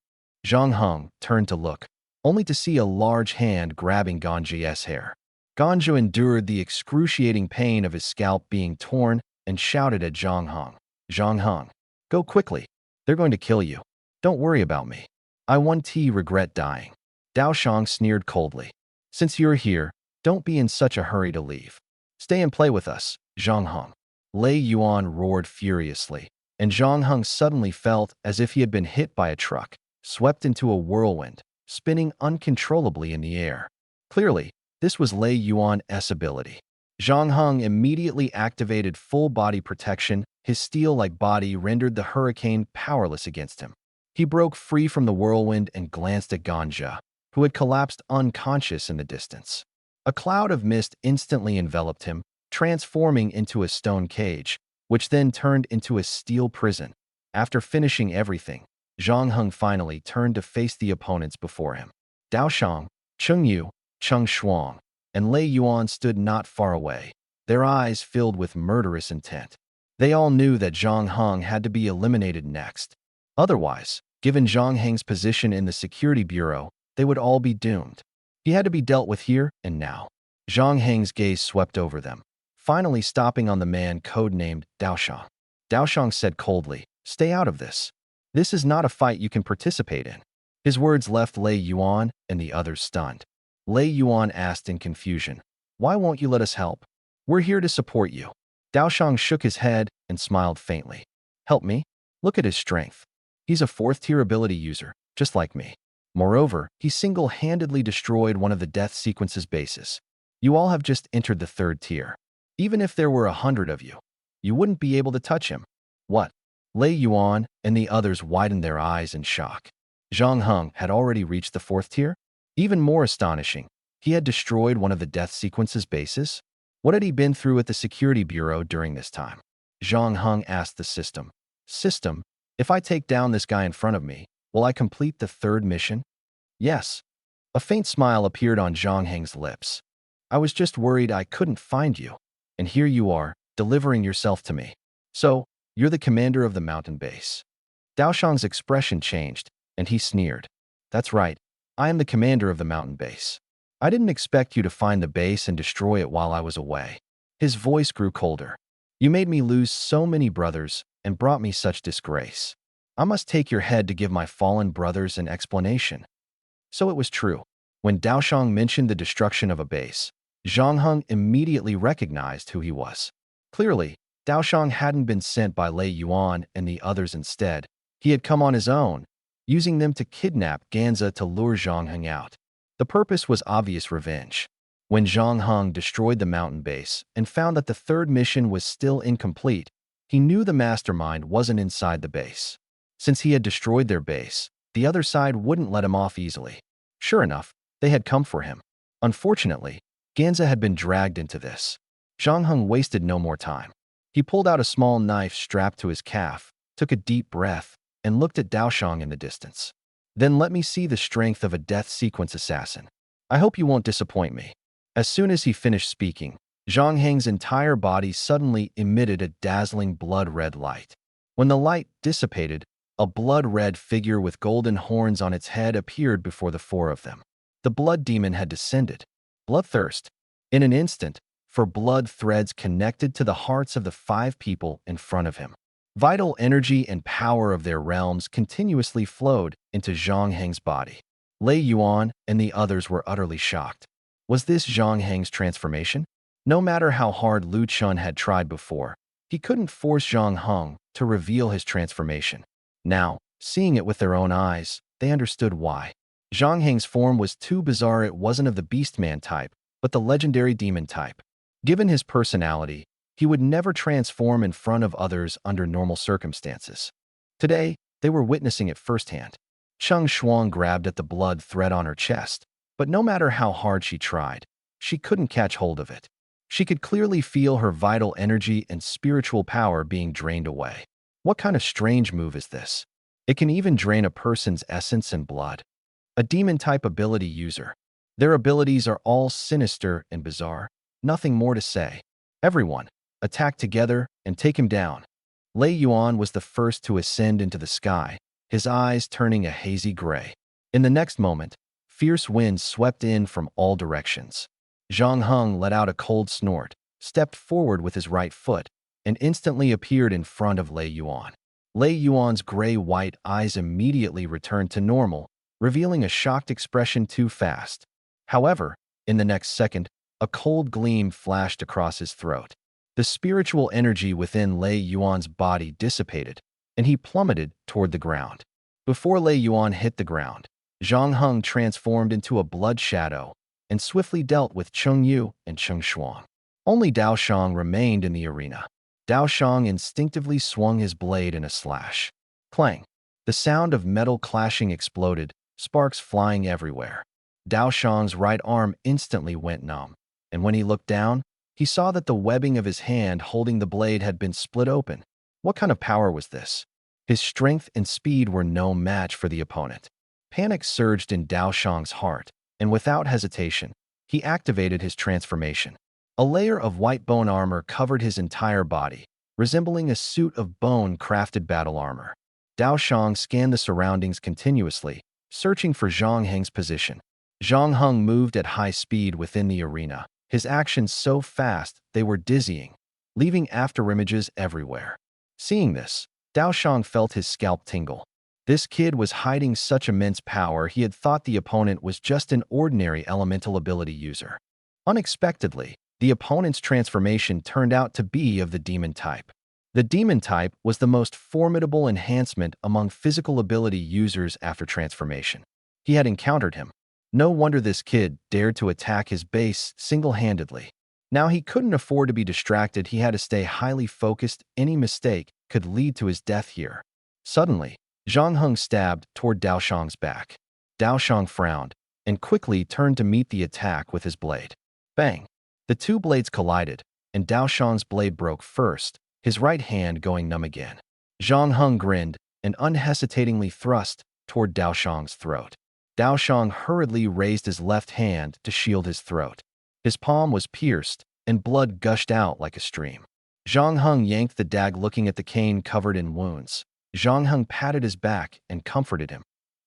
Zhang Heng turned to look, only to see a large hand grabbing Ganja's hair. Ganja endured the excruciating pain of his scalp being torn and shouted at Zhang Heng. "Zhang Heng, go quickly. They're going to kill you. Don't worry about me. I won't regret dying." Dao Shang sneered coldly. "Since you're here, don't be in such a hurry to leave. Stay and play with us, Zhang Heng." Lei Yuan roared furiously, and Zhang Heng suddenly felt as if he had been hit by a truck, swept into a whirlwind, spinning uncontrollably in the air. Clearly, this was Lei Yuan's ability. Zhang Heng immediately activated full body protection. His steel-like body rendered the hurricane powerless against him. He broke free from the whirlwind and glanced at Ganja, who had collapsed unconscious in the distance. A cloud of mist instantly enveloped him, transforming into a stone cage, which then turned into a steel prison. After finishing everything, Zhang Heng finally turned to face the opponents before him. Dao Shang, Cheng Yu, Cheng Shuang, and Lei Yuan stood not far away, their eyes filled with murderous intent. They all knew that Zhang Heng had to be eliminated next. Otherwise, given Zhang Heng's position in the security bureau, they would all be doomed. He had to be dealt with here and now. Zhang Heng's gaze swept over them, finally stopping on the man codenamed Dao Shang. Dao Shang said coldly, "Stay out of this. This is not a fight you can participate in." His words left Lei Yuan and the others stunned. Lei Yuan asked in confusion, "Why won't you let us help? We're here to support you." Dao Shang shook his head and smiled faintly. "Help me? Look at his strength. He's a fourth-tier ability user, just like me. Moreover, he single-handedly destroyed one of the death sequence's bases. You all have just entered the third tier. Even if there were 100 of you, you wouldn't be able to touch him." "What?" Lei Yuan and the others widened their eyes in shock. Zhang Heng had already reached the fourth tier? Even more astonishing, he had destroyed one of the death sequence's bases? What had he been through at the security bureau during this time? Zhang Heng asked the system. "System, if I take down this guy in front of me, will I complete the third mission?" "Yes." A faint smile appeared on Zhang Heng's lips. "I was just worried I couldn't find you. And here you are, delivering yourself to me. So, you're the commander of the mountain base." Dao Shang's expression changed, and he sneered. "That's right. I am the commander of the mountain base. I didn't expect you to find the base and destroy it while I was away." His voice grew colder. "You made me lose so many brothers and brought me such disgrace. I must take your head to give my fallen brothers an explanation." So it was true. When Dao Shang mentioned the destruction of a base, Zhang Heng immediately recognized who he was. Clearly, Dao Shang hadn't been sent by Lei Yuan and the others instead. He had come on his own, using them to kidnap Ganza to lure Zhang Heng out. The purpose was obvious revenge. When Zhang Heng destroyed the mountain base and found that the third mission was still incomplete, he knew the mastermind wasn't inside the base. Since he had destroyed their base, the other side wouldn't let him off easily. Sure enough, they had come for him. Unfortunately, Ganza had been dragged into this. Zhang Heng wasted no more time. He pulled out a small knife strapped to his calf, took a deep breath, and looked at Daoshang in the distance. Then let me see the strength of a death sequence assassin. I hope you won't disappoint me. As soon as he finished speaking, Zhang Heng's entire body suddenly emitted a dazzling blood-red light. When the light dissipated, a blood-red figure with golden horns on its head appeared before the four of them. The blood demon had descended. Bloodthirst. In an instant, for blood threads connected to the hearts of the 5 people in front of him. Vital energy and power of their realms continuously flowed into Zhang Heng's body. Lei Yuan and the others were utterly shocked. Was this Zhang Heng's transformation? No matter how hard Lu Chun had tried before, he couldn't force Zhang Heng to reveal his transformation. Now, seeing it with their own eyes, they understood why. Zhang Heng's form was too bizarre. It wasn't of the Beastman type, but the legendary demon type. Given his personality, he would never transform in front of others under normal circumstances. Today, they were witnessing it firsthand. Cheng Shuang grabbed at the blood thread on her chest, but no matter how hard she tried, she couldn't catch hold of it. She could clearly feel her vital energy and spiritual power being drained away. What kind of strange move is this? It can even drain a person's essence and blood. A demon-type ability user. Their abilities are all sinister and bizarre. Nothing more to say. Everyone, attack together and take him down. Lei Yuan was the first to ascend into the sky, his eyes turning a hazy gray. In the next moment, fierce winds swept in from all directions. Zhang Heng let out a cold snort, stepped forward with his right foot, and instantly appeared in front of Lei Yuan. Lei Yuan's gray-white eyes immediately returned to normal, revealing a shocked expression too fast. However, in the next second, a cold gleam flashed across his throat. The spiritual energy within Lei Yuan's body dissipated, and he plummeted toward the ground. Before Lei Yuan hit the ground, Zhang Heng transformed into a blood shadow and swiftly dealt with Cheng Yu and Cheng Shuang. Only Daoshang remained in the arena. Daoshang instinctively swung his blade in a slash. Clang! The sound of metal clashing exploded, sparks flying everywhere. Daoshang's right arm instantly went numb, and when he looked down, he saw that the webbing of his hand holding the blade had been split open. What kind of power was this? His strength and speed were no match for the opponent. Panic surged in Daoshang's heart, and without hesitation, he activated his transformation. A layer of white bone armor covered his entire body, resembling a suit of bone-crafted battle armor. Daoshang scanned the surroundings continuously, searching for Zhang Heng's position. Zhang Heng moved at high speed within the arena, his actions so fast they were dizzying, leaving afterimages everywhere. Seeing this, Daoshang felt his scalp tingle. This kid was hiding such immense power he had thought the opponent was just an ordinary elemental ability user. Unexpectedly, the opponent's transformation turned out to be of the demon type. The demon type was the most formidable enhancement among physical ability users after transformation. He had encountered him. No wonder this kid dared to attack his base single-handedly. Now he couldn't afford to be distracted. He had to stay highly focused. Any mistake could lead to his death here. Suddenly, Zhang Heng stabbed toward Daoshang's back. Daoshang frowned and quickly turned to meet the attack with his blade. Bang! The two blades collided, and Daoshang's blade broke first, his right hand going numb again. Zhang Heng grinned and unhesitatingly thrust toward Daoshang's throat. Daoshang hurriedly raised his left hand to shield his throat. His palm was pierced, and blood gushed out like a stream. Zhang Heng yanked the dag, looking at the cane covered in wounds. Zhang Heng patted his back and comforted him.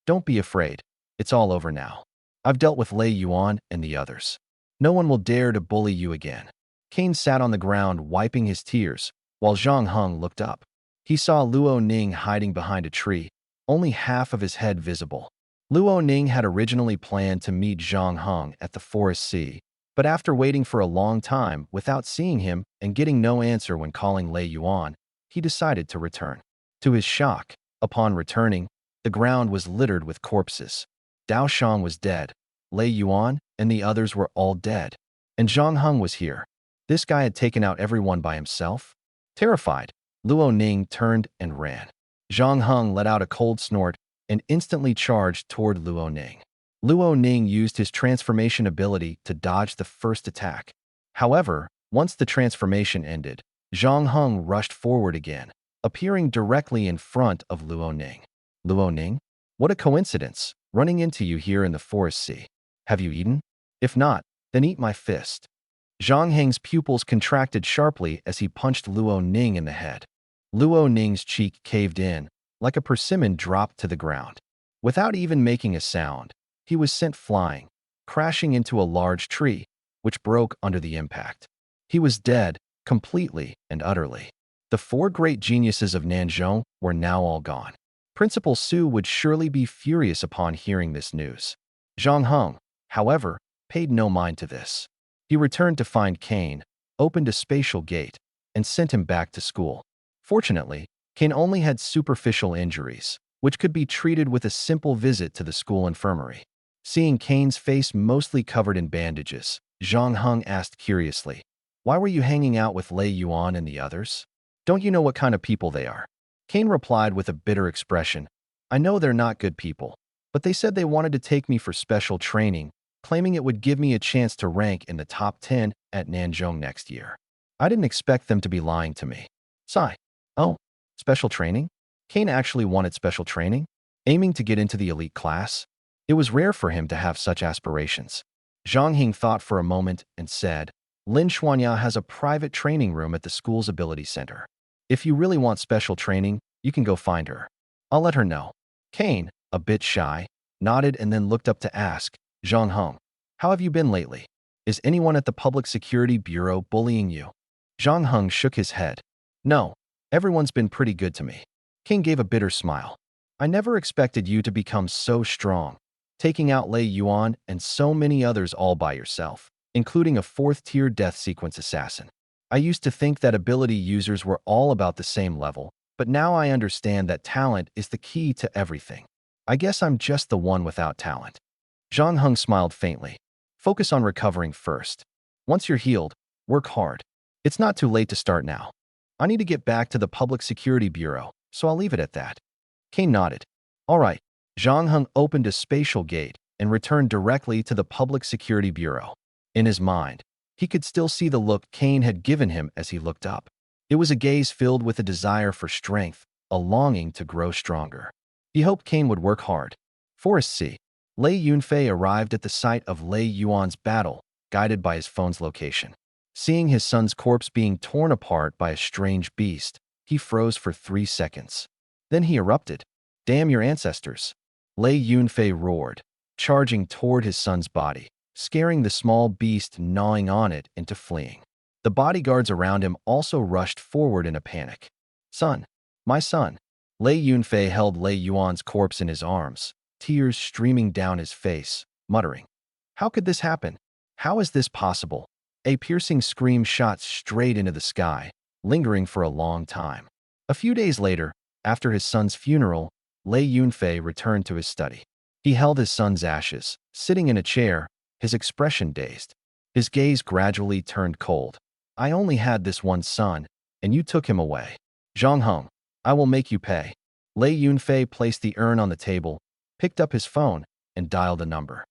Don't be afraid. It's all over now. I've dealt with Lei Yuan and the others. No one will dare to bully you again. Kane sat on the ground wiping his tears, while Zhang Heng looked up. He saw Luo Ning hiding behind a tree, only half of his head visible. Luo Ning had originally planned to meet Zhang Heng at the Forest Sea, but after waiting for a long time without seeing him and getting no answer when calling Lei Yuan, he decided to return. To his shock, upon returning, the ground was littered with corpses. Daoshang was dead. Lei Yuan and the others were all dead. And Zhang Heng was here. This guy had taken out everyone by himself? Terrified, Luo Ning turned and ran. Zhang Heng let out a cold snort and instantly charged toward Luo Ning. Luo Ning used his transformation ability to dodge the first attack. However, Once the transformation ended, Zhang Heng rushed forward again, appearing directly in front of Luo Ning. Luo Ning? What a coincidence, running into you here in the forest sea. Have you eaten? If not, then eat my fist. Zhang Heng's pupils contracted sharply as he punched Luo Ning in the head. Luo Ning's cheek caved in, like a persimmon dropped to the ground. Without even making a sound, he was sent flying, crashing into a large tree, which broke under the impact. He was dead, completely and utterly. The four great geniuses of Nanzhong were now all gone. Principal Su would surely be furious upon hearing this news. Zhang Heng, however, paid no mind to this. He returned to find Cain, opened a spatial gate, and sent him back to school. Fortunately, Cain only had superficial injuries, which could be treated with a simple visit to the school infirmary. Seeing Cain's face mostly covered in bandages, Zhang Heng asked curiously, "Why were you hanging out with Lei Yuan and the others? Don't you know what kind of people they are?" Cain replied with a bitter expression, "I know they're not good people, but they said they wanted to take me for special training, claiming it would give me a chance to rank in the top 10 at Nanzhong next year. I didn't expect them to be lying to me." Sigh. Oh, special training? Cain actually wanted special training, aiming to get into the elite class. It was rare for him to have such aspirations. Zhang Heng thought for a moment and said, "Lin Xuanya has a private training room at the school's ability center. If you really want special training, you can go find her. I'll let her know." Cain, a bit shy, nodded and then looked up to ask, "Zhang Heng, how have you been lately? Is anyone at the Public Security Bureau bullying you?" Zhang Heng shook his head. "No, everyone's been pretty good to me." Cain gave a bitter smile. "I never expected you to become so strong, taking out Lei Yuan and so many others all by yourself, including a fourth-tier death sequence assassin. I used to think that ability users were all about the same level, but now I understand that talent is the key to everything. I guess I'm just the one without talent." Zhang Heng smiled faintly. "Focus on recovering first. Once you're healed, work hard. It's not too late to start now. I need to get back to the Public Security Bureau, so I'll leave it at that." Cain nodded. "All right." Zhang Heng opened a spatial gate and returned directly to the Public Security Bureau. In his mind, he could still see the look Cain had given him as he looked up. It was a gaze filled with a desire for strength, a longing to grow stronger. He hoped Cain would work hard. Forest C. Lei Yunfei arrived at the site of Lei Yuan's battle, guided by his phone's location. Seeing his son's corpse being torn apart by a strange beast, he froze for 3 seconds. Then he erupted. "Damn your ancestors!" Lei Yunfei roared, charging toward his son's body, scaring the small beast gnawing on it into fleeing. The bodyguards around him also rushed forward in a panic. "Son, my son." Lei Yunfei held Lei Yuan's corpse in his arms, tears streaming down his face, muttering, "How could this happen? How is this possible?" A piercing scream shot straight into the sky, lingering for a long time. A few days later, after his son's funeral, Lei Yunfei returned to his study. He held his son's ashes, sitting in a chair, his expression dazed. His gaze gradually turned cold. "I only had this one son, and you took him away. Zhang Heng, I will make you pay." Lei Yunfei placed the urn on the table, picked up his phone, and dialed a number.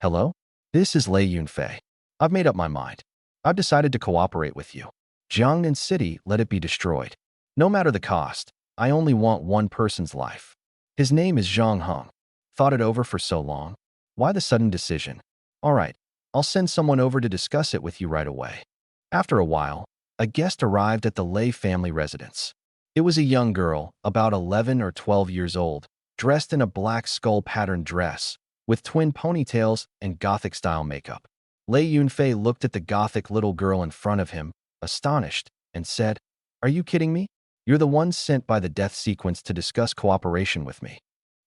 "Hello? This is Lei Yunfei. I've made up my mind. I've decided to cooperate with you. Jiangnan City, let it be destroyed. No matter the cost, I only want one person's life. His name is Zhang Heng. Thought it over for so long. Why the sudden decision? All right, I'll send someone over to discuss it with you right away." After a while, a guest arrived at the Lei family residence. It was a young girl, about 11 or 12 years old, dressed in a black skull-patterned dress, with twin ponytails and Gothic-style makeup. Lei Yunfei looked at the Gothic little girl in front of him, astonished, and said, "Are you kidding me? You're the one sent by the death sequence to discuss cooperation with me."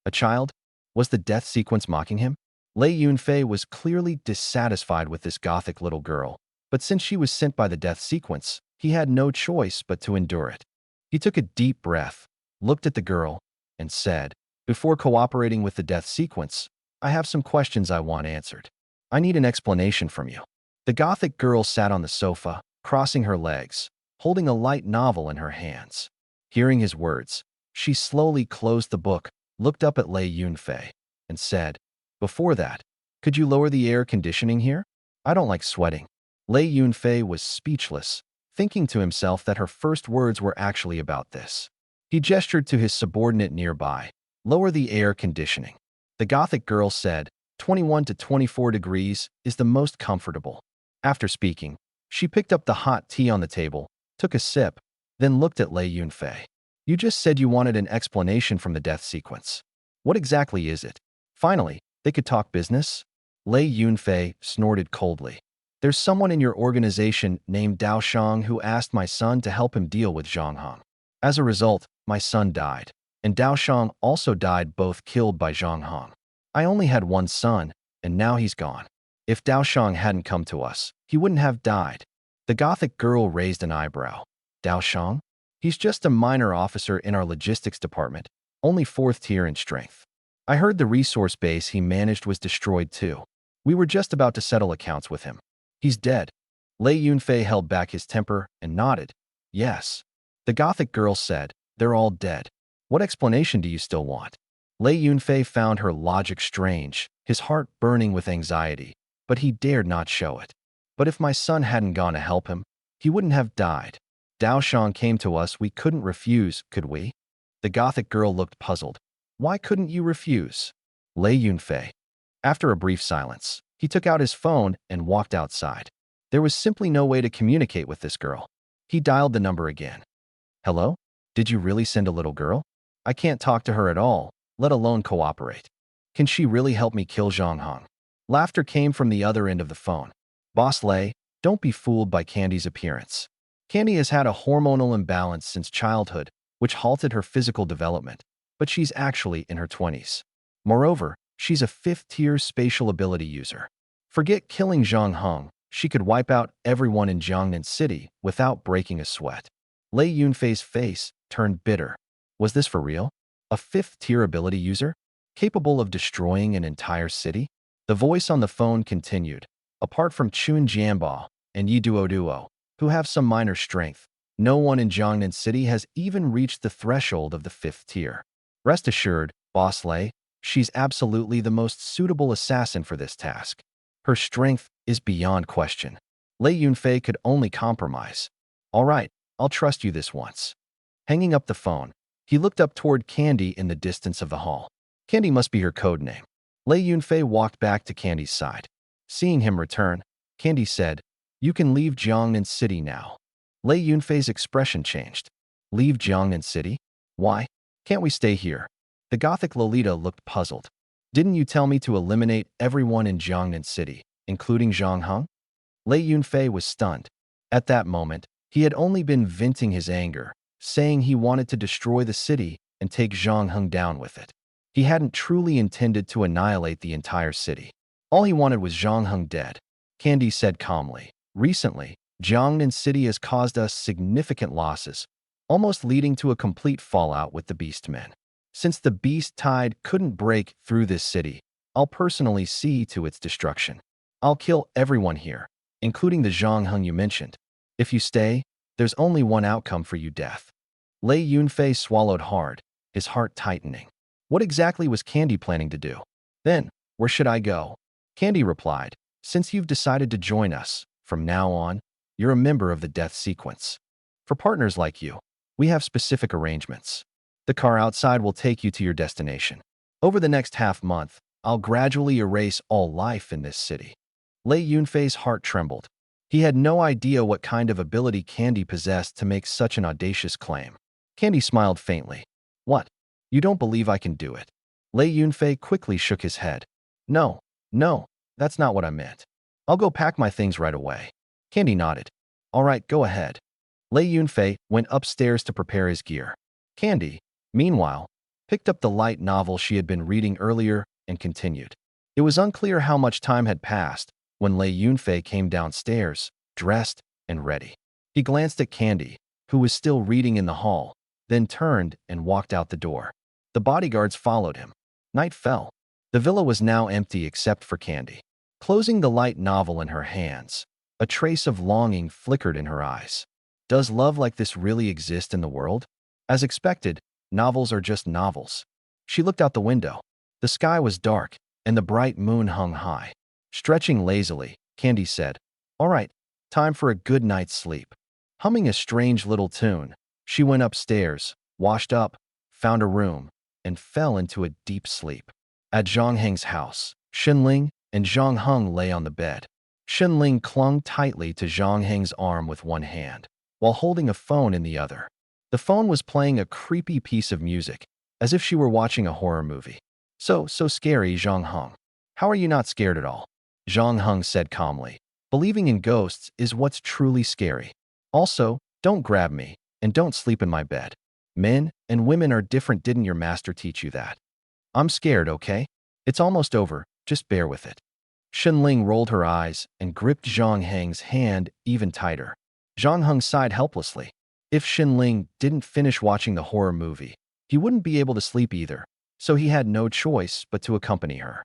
A child? Was the death sequence mocking him? Lei Yunfei was clearly dissatisfied with this Gothic little girl, but since she was sent by the death sequence, he had no choice but to endure it. He took a deep breath, looked at the girl, and said, "Before cooperating with the death sequence, I have some questions I want answered. I need an explanation from you." The Gothic girl sat on the sofa, crossing her legs, holding a light novel in her hands. Hearing his words, she slowly closed the book, looked up at Lei Yunfei, and said, "Before that, could you lower the air conditioning here? I don't like sweating." Lei Yunfei was speechless, thinking to himself that her first words were actually about this. He gestured to his subordinate nearby. Lower the air conditioning. The Gothic girl said, 21 to 24 degrees is the most comfortable. After speaking, she picked up the hot tea on the table, took a sip, then looked at Lei Yunfei. You just said you wanted an explanation from the death sequence. What exactly is it? Finally, they could talk business? Lei Yunfei snorted coldly. There's someone in your organization named Dao Shang who asked my son to help him deal with Zhang Heng. As a result, my son died, and Dao Shang also died, both killed by Zhang Heng. I only had one son, and now he's gone. If Dao Shang hadn't come to us, he wouldn't have died. The Gothic girl raised an eyebrow. Dao Shang? He's just a minor officer in our logistics department, only 4th tier in strength. I heard the resource base he managed was destroyed too. We were just about to settle accounts with him. He's dead. Lei Yunfei held back his temper and nodded. Yes. The Gothic girl said, they're all dead. What explanation do you still want? Lei Yunfei found her logic strange, his heart burning with anxiety, but he dared not show it. But if my son hadn't gone to help him, he wouldn't have died. Dao Shang came to us, we couldn't refuse, could we? The Gothic girl looked puzzled. Why couldn't you refuse? Lei Yunfei. After a brief silence, he took out his phone and walked outside. There was simply no way to communicate with this girl. He dialed the number again. Hello? Did you really send a little girl? I can't talk to her at all, let alone cooperate. Can she really help me kill Zhang Heng? Laughter came from the other end of the phone. Boss Lei, don't be fooled by Candy's appearance. Candy has had a hormonal imbalance since childhood, which halted her physical development, but she's actually in her 20s. Moreover, she's a 5th-tier spatial ability user. Forget killing Zhang Heng, she could wipe out everyone in Jiangnan City without breaking a sweat. Lei Yunfei's face turned bitter. Was this for real? A 5th-tier ability user? Capable of destroying an entire city? The voice on the phone continued. Apart from Chun Jianbao and Yi Duo, who have some minor strength, no one in Jiangnan City has even reached the threshold of the 5th tier. Rest assured, Boss Lei, she's absolutely the most suitable assassin for this task. Her strength is beyond question. Lei Yunfei could only compromise. All right, I'll trust you this once. Hanging up the phone, he looked up toward Candy in the distance of the hall. Candy must be her code name. Lei Yunfei walked back to Candy's side. Seeing him return, Candy said, You can leave Jiangnan City now. Lei Yunfei's expression changed. Leave Jiangnan City? Why? Can't we stay here? The Gothic Lolita looked puzzled. Didn't you tell me to eliminate everyone in Jiangnan City, including Zhang Heng? Lei Yunfei was stunned. At that moment, he had only been venting his anger, saying he wanted to destroy the city and take Zhang Heng down with it. He hadn't truly intended to annihilate the entire city. All he wanted was Zhang Heng dead. Candy said calmly, Recently, Jiangnan City has caused us significant losses, almost leading to a complete fallout with the Beastmen. Since the Beast Tide couldn't break through this city, I'll personally see to its destruction. I'll kill everyone here, including the Zhang Heng you mentioned. If you stay, there's only one outcome for you, death. Lei Yunfei swallowed hard, his heart tightening. What exactly was Candy planning to do? Then, where should I go? Candy replied, Since you've decided to join us, from now on, you're a member of the death sequence. For partners like you, we have specific arrangements. The car outside will take you to your destination. Over the next half-month, I'll gradually erase all life in this city. Lei Yunfei's heart trembled. He had no idea what kind of ability Candy possessed to make such an audacious claim. Candy smiled faintly. What? You don't believe I can do it? Lei Yunfei quickly shook his head. No, that's not what I meant. I'll go pack my things right away. Candy nodded. All right, go ahead. Lei Yunfei went upstairs to prepare his gear. Candy, meanwhile, picked up the light novel she had been reading earlier and continued. It was unclear how much time had passed when Lei Yunfei came downstairs, dressed and ready. He glanced at Candy, who was still reading in the hall, then turned and walked out the door. The bodyguards followed him. Night fell. The villa was now empty except for Candy. Closing the light novel in her hands, a trace of longing flickered in her eyes. Does love like this really exist in the world? As expected, novels are just novels. She looked out the window. The sky was dark, and the bright moon hung high. Stretching lazily, Candy said, All right, Time for a good night's sleep. Humming a strange little tune, she went upstairs, washed up, found a room, and fell into a deep sleep. At Zhang Heng's house, Xinling and Zhang Heng lay on the bed. Xinling clung tightly to Zhang Heng's arm with one hand, while holding a phone in the other. The phone was playing a creepy piece of music, as if she were watching a horror movie. So scary, Zhang Heng. How are you not scared at all? Zhang Heng said calmly. Believing in ghosts is what's truly scary. Also, don't grab me, and don't sleep in my bed. Men and women are different, didn't your master teach you that? I'm scared, okay? It's almost over, just bear with it. Xinling rolled her eyes and gripped Zhang Heng's hand even tighter. Zhang Heng sighed helplessly. If Xinling didn't finish watching the horror movie, he wouldn't be able to sleep either, so he had no choice but to accompany her.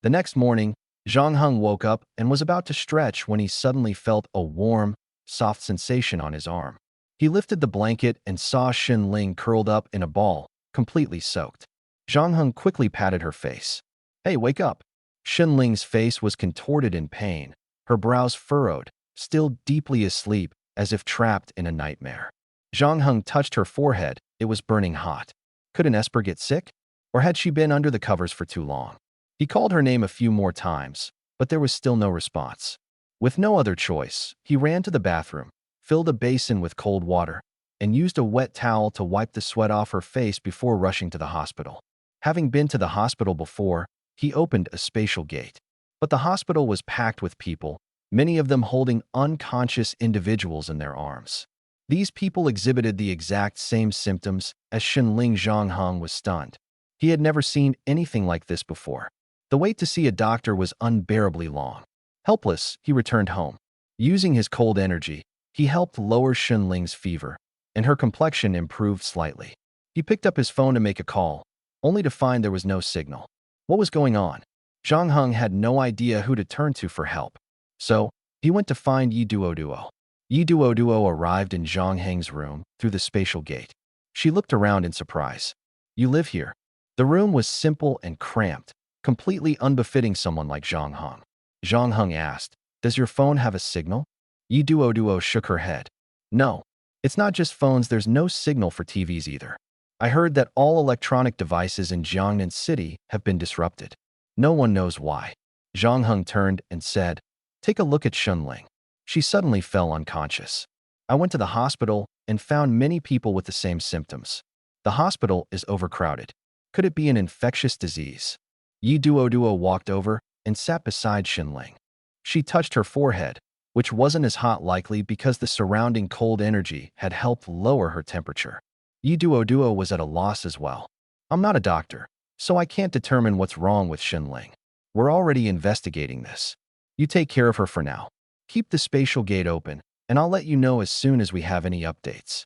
The next morning, Zhang Heng woke up and was about to stretch when he suddenly felt a warm, soft sensation on his arm. He lifted the blanket and saw Xinling curled up in a ball, completely soaked. Zhang Heng quickly patted her face. Hey, wake up! Xinling's face was contorted in pain, her brows furrowed, still deeply asleep, as if trapped in a nightmare. Zhang Heng touched her forehead. It was burning hot. Could an Esper get sick? Or had she been under the covers for too long? He called her name a few more times, but there was still no response. With no other choice, he ran to the bathroom, filled a basin with cold water, and used a wet towel to wipe the sweat off her face before rushing to the hospital. Having been to the hospital before, he opened a spatial gate. But the hospital was packed with people, many of them holding unconscious individuals in their arms. These people exhibited the exact same symptoms as Xinling. Zhang Heng was stunned. He had never seen anything like this before. The wait to see a doctor was unbearably long. Helpless, he returned home. Using his cold energy, he helped lower Xinling's fever, and her complexion improved slightly. He picked up his phone to make a call, only to find there was no signal. What was going on? Zhang Heng had no idea who to turn to for help. So, he went to find Yi Duo. Yi Duo arrived in Zhang Heng's room through the spatial gate. She looked around in surprise. You live here? The room was simple and cramped, completely unbefitting someone like Zhang Heng. Zhang Heng asked, Does your phone have a signal? Yi Duo shook her head. No, it's not just phones, there's no signal for TVs either. I heard that all electronic devices in Jiangnan City have been disrupted. No one knows why. Zhang Heng turned and said, Take a look at Xunling. She suddenly fell unconscious. I went to the hospital and found many people with the same symptoms. The hospital is overcrowded. Could it be an infectious disease? Yi Duo walked over and sat beside Xinling. She touched her forehead, which wasn't as hot, likely because the surrounding cold energy had helped lower her temperature. Yi Duo was at a loss as well. I'm not a doctor, so I can't determine what's wrong with Xinling. We're already investigating this. You take care of her for now. Keep the spatial gate open, and I'll let you know as soon as we have any updates.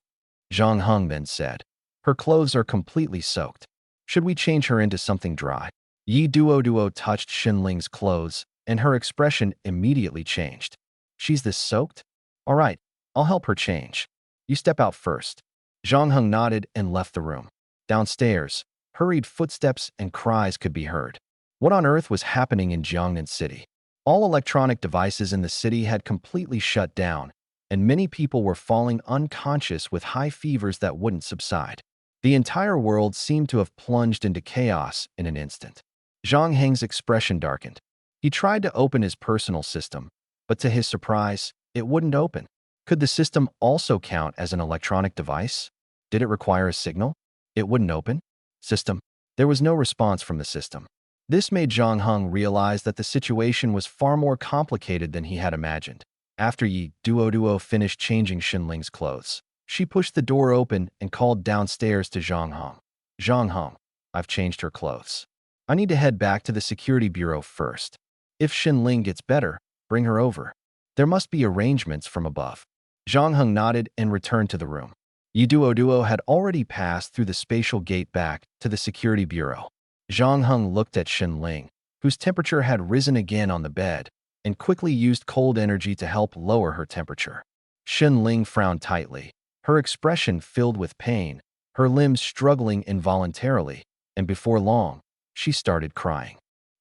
Zhang Heng then said. Her clothes are completely soaked. Should we change her into something dry? Yi Duo touched Xinling's clothes, and her expression immediately changed. She's this soaked? All right, I'll help her change. You step out first. Zhang Heng nodded and left the room. Downstairs, hurried footsteps and cries could be heard. What on earth was happening in Jiangnan City? All electronic devices in the city had completely shut down, and many people were falling unconscious with high fevers that wouldn't subside. The entire world seemed to have plunged into chaos in an instant. Zhang Heng's expression darkened. He tried to open his personal system, but to his surprise, it wouldn't open. Could the system also count as an electronic device? Did it require a signal? It wouldn't open. System. There was no response from the system. This made Zhang Heng realize that the situation was far more complicated than he had imagined. After Yi Duo finished changing Xinling's clothes, she pushed the door open and called downstairs to Zhang Heng. Zhang Heng, I've changed her clothes. I need to head back to the security bureau first. If Xinling gets better, bring her over. There must be arrangements from above. Zhang Heng nodded and returned to the room. Yi Duo had already passed through the spatial gate back to the security bureau. Zhang Heng looked at Xinling, whose temperature had risen again on the bed, and quickly used cold energy to help lower her temperature. Xinling frowned tightly, her expression filled with pain, her limbs struggling involuntarily, and before long, she started crying.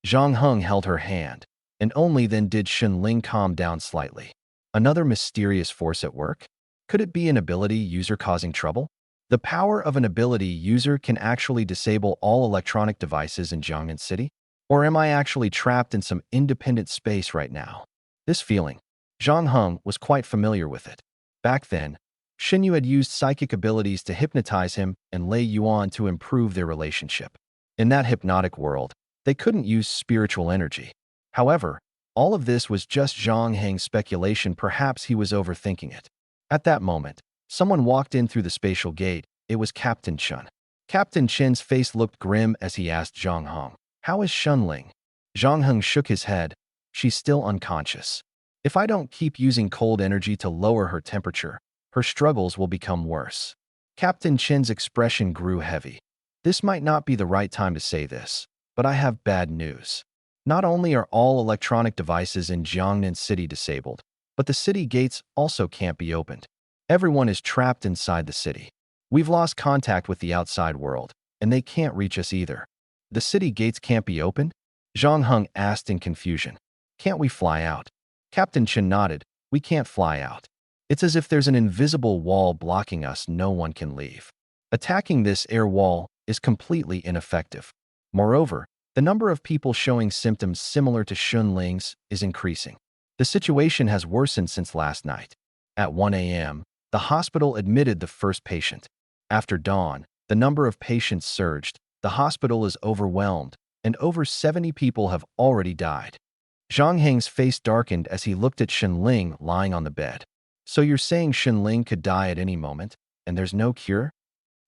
Zhang Heng held her hand, and only then did Xinling calm down slightly. Another mysterious force at work? Could it be an ability user causing trouble? The power of an ability user can actually disable all electronic devices in Jiangnan City? Or am I actually trapped in some independent space right now? This feeling, Zhang Heng was quite familiar with it. Back then, Shin Yu had used psychic abilities to hypnotize him and Lei Yuan to improve their relationship. In that hypnotic world, they couldn't use spiritual energy. However, all of this was just Zhang Heng's speculation. Perhaps he was overthinking it. At that moment, someone walked in through the spatial gate. It was Captain Chen. Captain Chen's face looked grim as he asked Zhang Heng, "How is Shunling?" Zhang Heng shook his head. "She's still unconscious. If I don't keep using cold energy to lower her temperature, her struggles will become worse." Captain Chen's expression grew heavy. "This might not be the right time to say this, but I have bad news. Not only are all electronic devices in Jiangnan City disabled, but the city gates also can't be opened. Everyone is trapped inside the city. We've lost contact with the outside world, and they can't reach us either." "The city gates can't be opened?" Zhang Heng asked in confusion. "Can't we fly out?" Captain Chen nodded. "We can't fly out. It's as if there's an invisible wall blocking us. No one can leave. Attacking this air wall is completely ineffective. Moreover, the number of people showing symptoms similar to Shunling's is increasing. The situation has worsened since last night. At 1 a.m., the hospital admitted the first patient. After dawn, the number of patients surged. The hospital is overwhelmed, and over 70 people have already died." Zhang Heng's face darkened as he looked at Shenling lying on the bed. "So you're saying Shenling could die at any moment, and there's no cure?"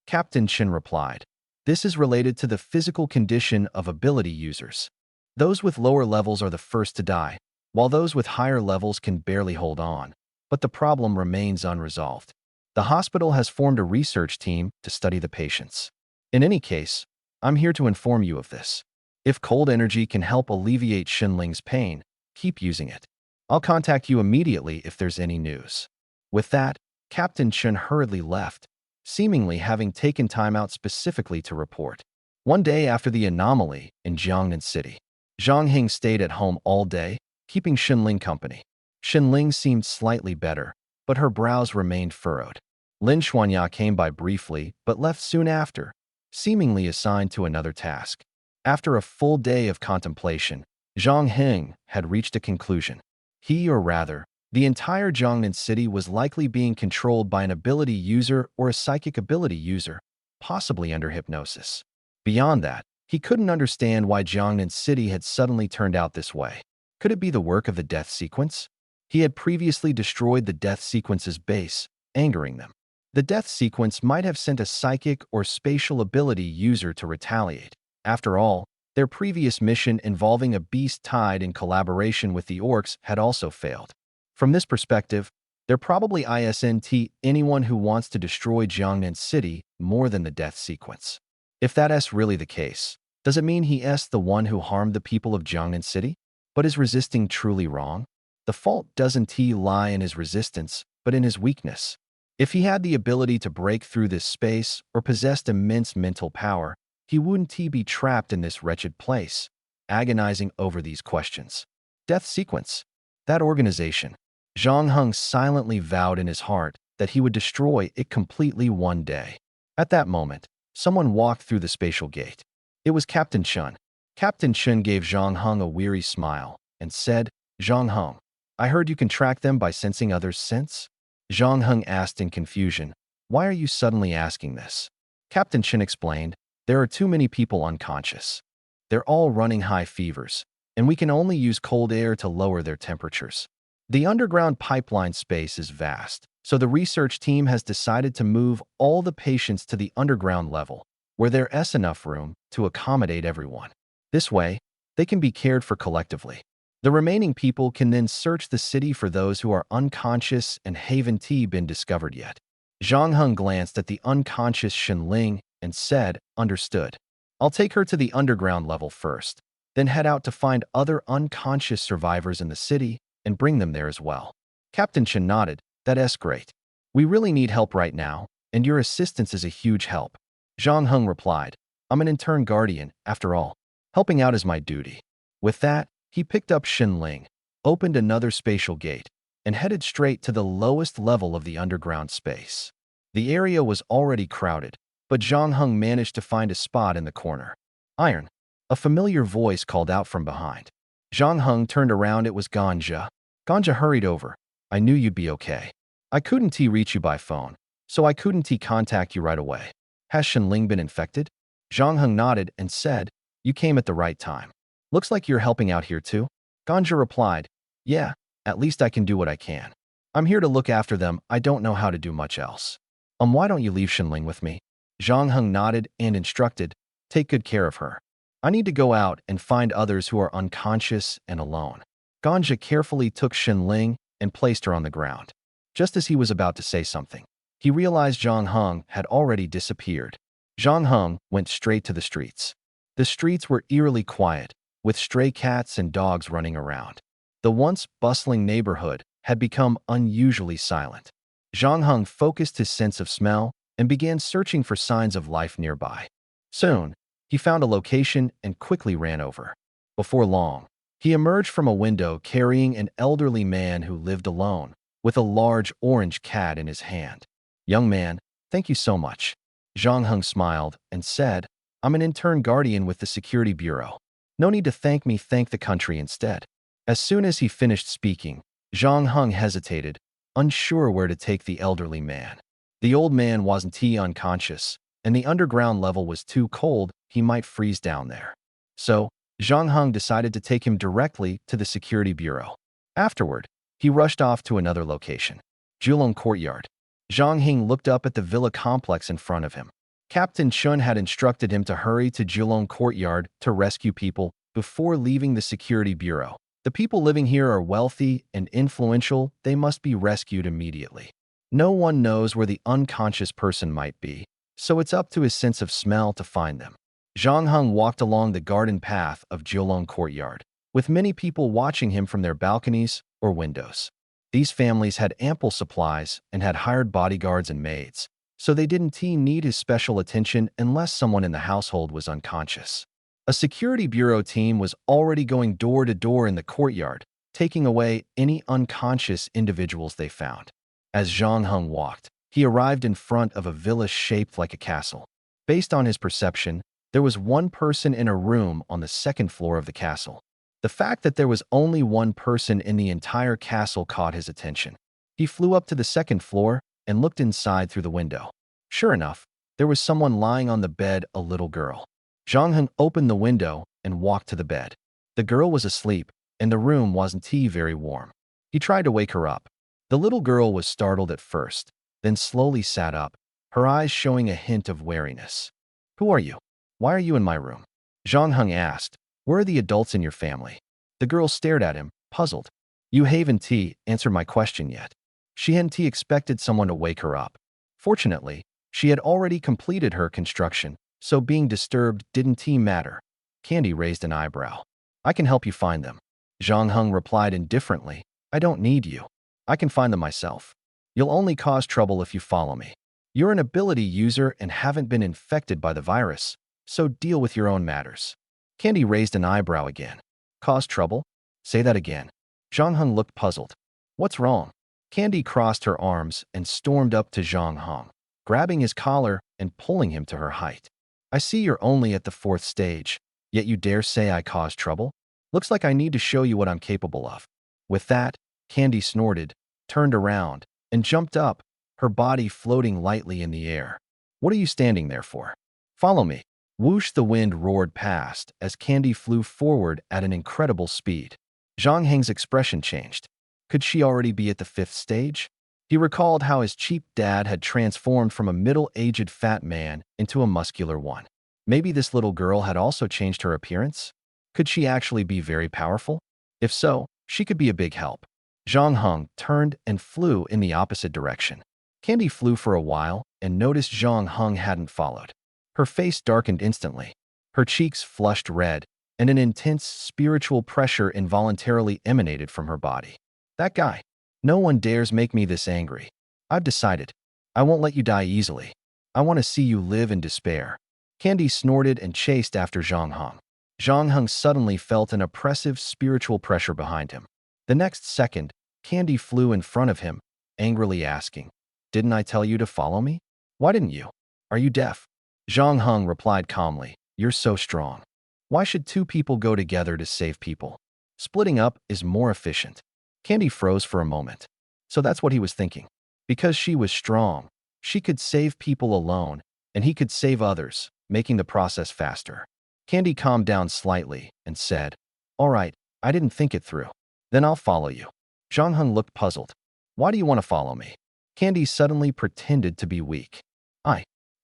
Captain Chen replied. "This is related to the physical condition of ability users. Those with lower levels are the first to die, while those with higher levels can barely hold on. But the problem remains unresolved. The hospital has formed a research team to study the patients. In any case, I'm here to inform you of this. If cold energy can help alleviate Shinling's pain, keep using it. I'll contact you immediately if there's any news." With that, Captain Chen hurriedly left, seemingly having taken time out specifically to report. One day after the anomaly in Jiangnan City, Zhang Heng stayed at home all day, keeping Shinling company. Shinling seemed slightly better, but her brows remained furrowed. Lin Xuanya came by briefly, but left soon after, seemingly assigned to another task. After a full day of contemplation, Zhang Heng had reached a conclusion. He, or rather, the entire Jiangnan City was likely being controlled by an ability user or a psychic ability user, possibly under hypnosis. Beyond that, he couldn't understand why Jiangnan City had suddenly turned out this way. Could it be the work of the death sequence? He had previously destroyed the death sequence's base, angering them. The death sequence might have sent a psychic or spatial ability user to retaliate. After all, their previous mission involving a beast tied in collaboration with the orcs had also failed. From this perspective, they're probably isn't anyone who wants to destroy Jiangnan City more than the death sequence. If that's really the case, does it mean he's the one who harmed the people of Jiangnan City? But is resisting truly wrong? The fault doesn't lie in his resistance, but in his weakness. If he had the ability to break through this space or possessed immense mental power, he wouldn't be trapped in this wretched place, agonizing over these questions. Death sequence. That organization. Zhang Heng silently vowed in his heart that he would destroy it completely one day. At that moment, someone walked through the spatial gate. It was Captain Chen. Captain Chen gave Zhang Heng a weary smile and said, "Zhang Heng, I heard you can track them by sensing others' sense?" Zhang Heng asked in confusion, "Why are you suddenly asking this?" Captain Chen explained, "There are too many people unconscious. They're all running high fevers, and we can only use cold air to lower their temperatures. The underground pipeline space is vast, so the research team has decided to move all the patients to the underground level, where there's enough room to accommodate everyone. This way, they can be cared for collectively. The remaining people can then search the city for those who are unconscious and haven't been discovered yet." Zhang Heng glanced at the unconscious Shenling and said, "Understood. I'll take her to the underground level first, then head out to find other unconscious survivors in the city and bring them there as well." Captain Chen nodded. "That's great. We really need help right now, and your assistance is a huge help." Zhang Heng replied, "I'm an intern guardian, after all. Helping out is my duty." With that, he picked up Shenling, opened another spatial gate, and headed straight to the lowest level of the underground space. The area was already crowded, but Zhang Heng managed to find a spot in the corner. Iron. A familiar voice called out from behind. Zhang Heng turned around. It was Ganja. Ganja hurried over. I knew you'd be okay. I couldn't reach you by phone, so I couldn't contact you right away. Has Shenling been infected? Zhang Heng nodded and said, you came at the right time. Looks like you're helping out here too? Ganja replied, yeah, at least I can do what I can. I'm here to look after them. I don't know how to do much else. Why don't you leave Shenling with me? Zhang Heng nodded and instructed, take good care of her. I need to go out and find others who are unconscious and alone. Ganja carefully took Shenling and placed her on the ground. Just as he was about to say something, he realized Zhang Heng had already disappeared. Zhang Heng went straight to the streets. The streets were eerily quiet, with stray cats and dogs running around. The once bustling neighborhood had become unusually silent. Zhang Heng focused his sense of smell and began searching for signs of life nearby. Soon, he found a location and quickly ran over. Before long, he emerged from a window carrying an elderly man who lived alone, with a large orange cat in his hand. Young man, thank you so much. Zhang Heng smiled and said, I'm an intern guardian with the Security Bureau. No need to thank me, thank the country instead. As soon as he finished speaking, Zhang Heng hesitated, unsure where to take the elderly man. The old man wasn't unconscious, and the underground level was too cold, he might freeze down there. So, Zhang Heng decided to take him directly to the Security Bureau. Afterward, he rushed off to another location, Julong Courtyard. Zhang Heng looked up at the villa complex in front of him. Captain Chun had instructed him to hurry to Julong Courtyard to rescue people before leaving the Security Bureau. The people living here are wealthy and influential. They must be rescued immediately. No one knows where the unconscious person might be, so it's up to his sense of smell to find them. Zhang Heng walked along the garden path of Julong Courtyard, with many people watching him from their balconies or windows. These families had ample supplies and had hired bodyguards and maids, so they didn't need his special attention unless someone in the household was unconscious. A Security Bureau team was already going door to door in the courtyard, taking away any unconscious individuals they found. As Zhang Heng walked, he arrived in front of a villa shaped like a castle. Based on his perception, there was one person in a room on the second floor of the castle. The fact that there was only one person in the entire castle caught his attention. He flew up to the second floor and looked inside through the window. Sure enough, there was someone lying on the bed, a little girl. Zhang Heng opened the window and walked to the bed. The girl was asleep, and the room wasn't very warm. He tried to wake her up. The little girl was startled at first, then slowly sat up, her eyes showing a hint of wariness. Who are you? Why are you in my room? Zhang Heng asked. Where are the adults in your family? The girl stared at him, puzzled. You haven't answered my question yet. She hadn't expected someone to wake her up. Fortunately, she had already completed her construction, so being disturbed didn't matter. Candy raised an eyebrow. I can help you find them. Zhang Heng replied indifferently. I don't need you. I can find them myself. You'll only cause trouble if you follow me. You're an ability user and haven't been infected by the virus, so deal with your own matters. Candy raised an eyebrow again. Cause trouble? Say that again. Zhang Heng looked puzzled. What's wrong? Candy crossed her arms and stormed up to Zhang Heng, grabbing his collar and pulling him to her height. I see you're only at the 4th stage, yet you dare say I caused trouble? Looks like I need to show you what I'm capable of. With that, Candy snorted, turned around, and jumped up, her body floating lightly in the air. What are you standing there for? Follow me. Whoosh, the wind roared past as Candy flew forward at an incredible speed. Zhang Heng's expression changed. Could she already be at the 5th stage? He recalled how his cheap dad had transformed from a middle-aged fat man into a muscular one. Maybe this little girl had also changed her appearance? Could she actually be very powerful? If so, she could be a big help. Zhang Heng turned and flew in the opposite direction. Candy flew for a while and noticed Zhang Heng hadn't followed. Her face darkened instantly. Her cheeks flushed red, and an intense spiritual pressure involuntarily emanated from her body. That guy. No one dares make me this angry. I've decided. I won't let you die easily. I want to see you live in despair. Candy snorted and chased after Zhang Heng. Zhang Heng suddenly felt an oppressive spiritual pressure behind him. The next second, Candy flew in front of him, angrily asking, "Didn't I tell you to follow me? Why didn't you? Are you deaf?" Zhang Heng replied calmly, "You're so strong. Why should two people go together to save people? Splitting up is more efficient." Candy froze for a moment. So that's what he was thinking. Because she was strong, she could save people alone, and he could save others, making the process faster. Candy calmed down slightly and said, "All right, I didn't think it through. Then I'll follow you." Zhang Heng looked puzzled. "Why do you want to follow me?" Candy suddenly pretended to be weak.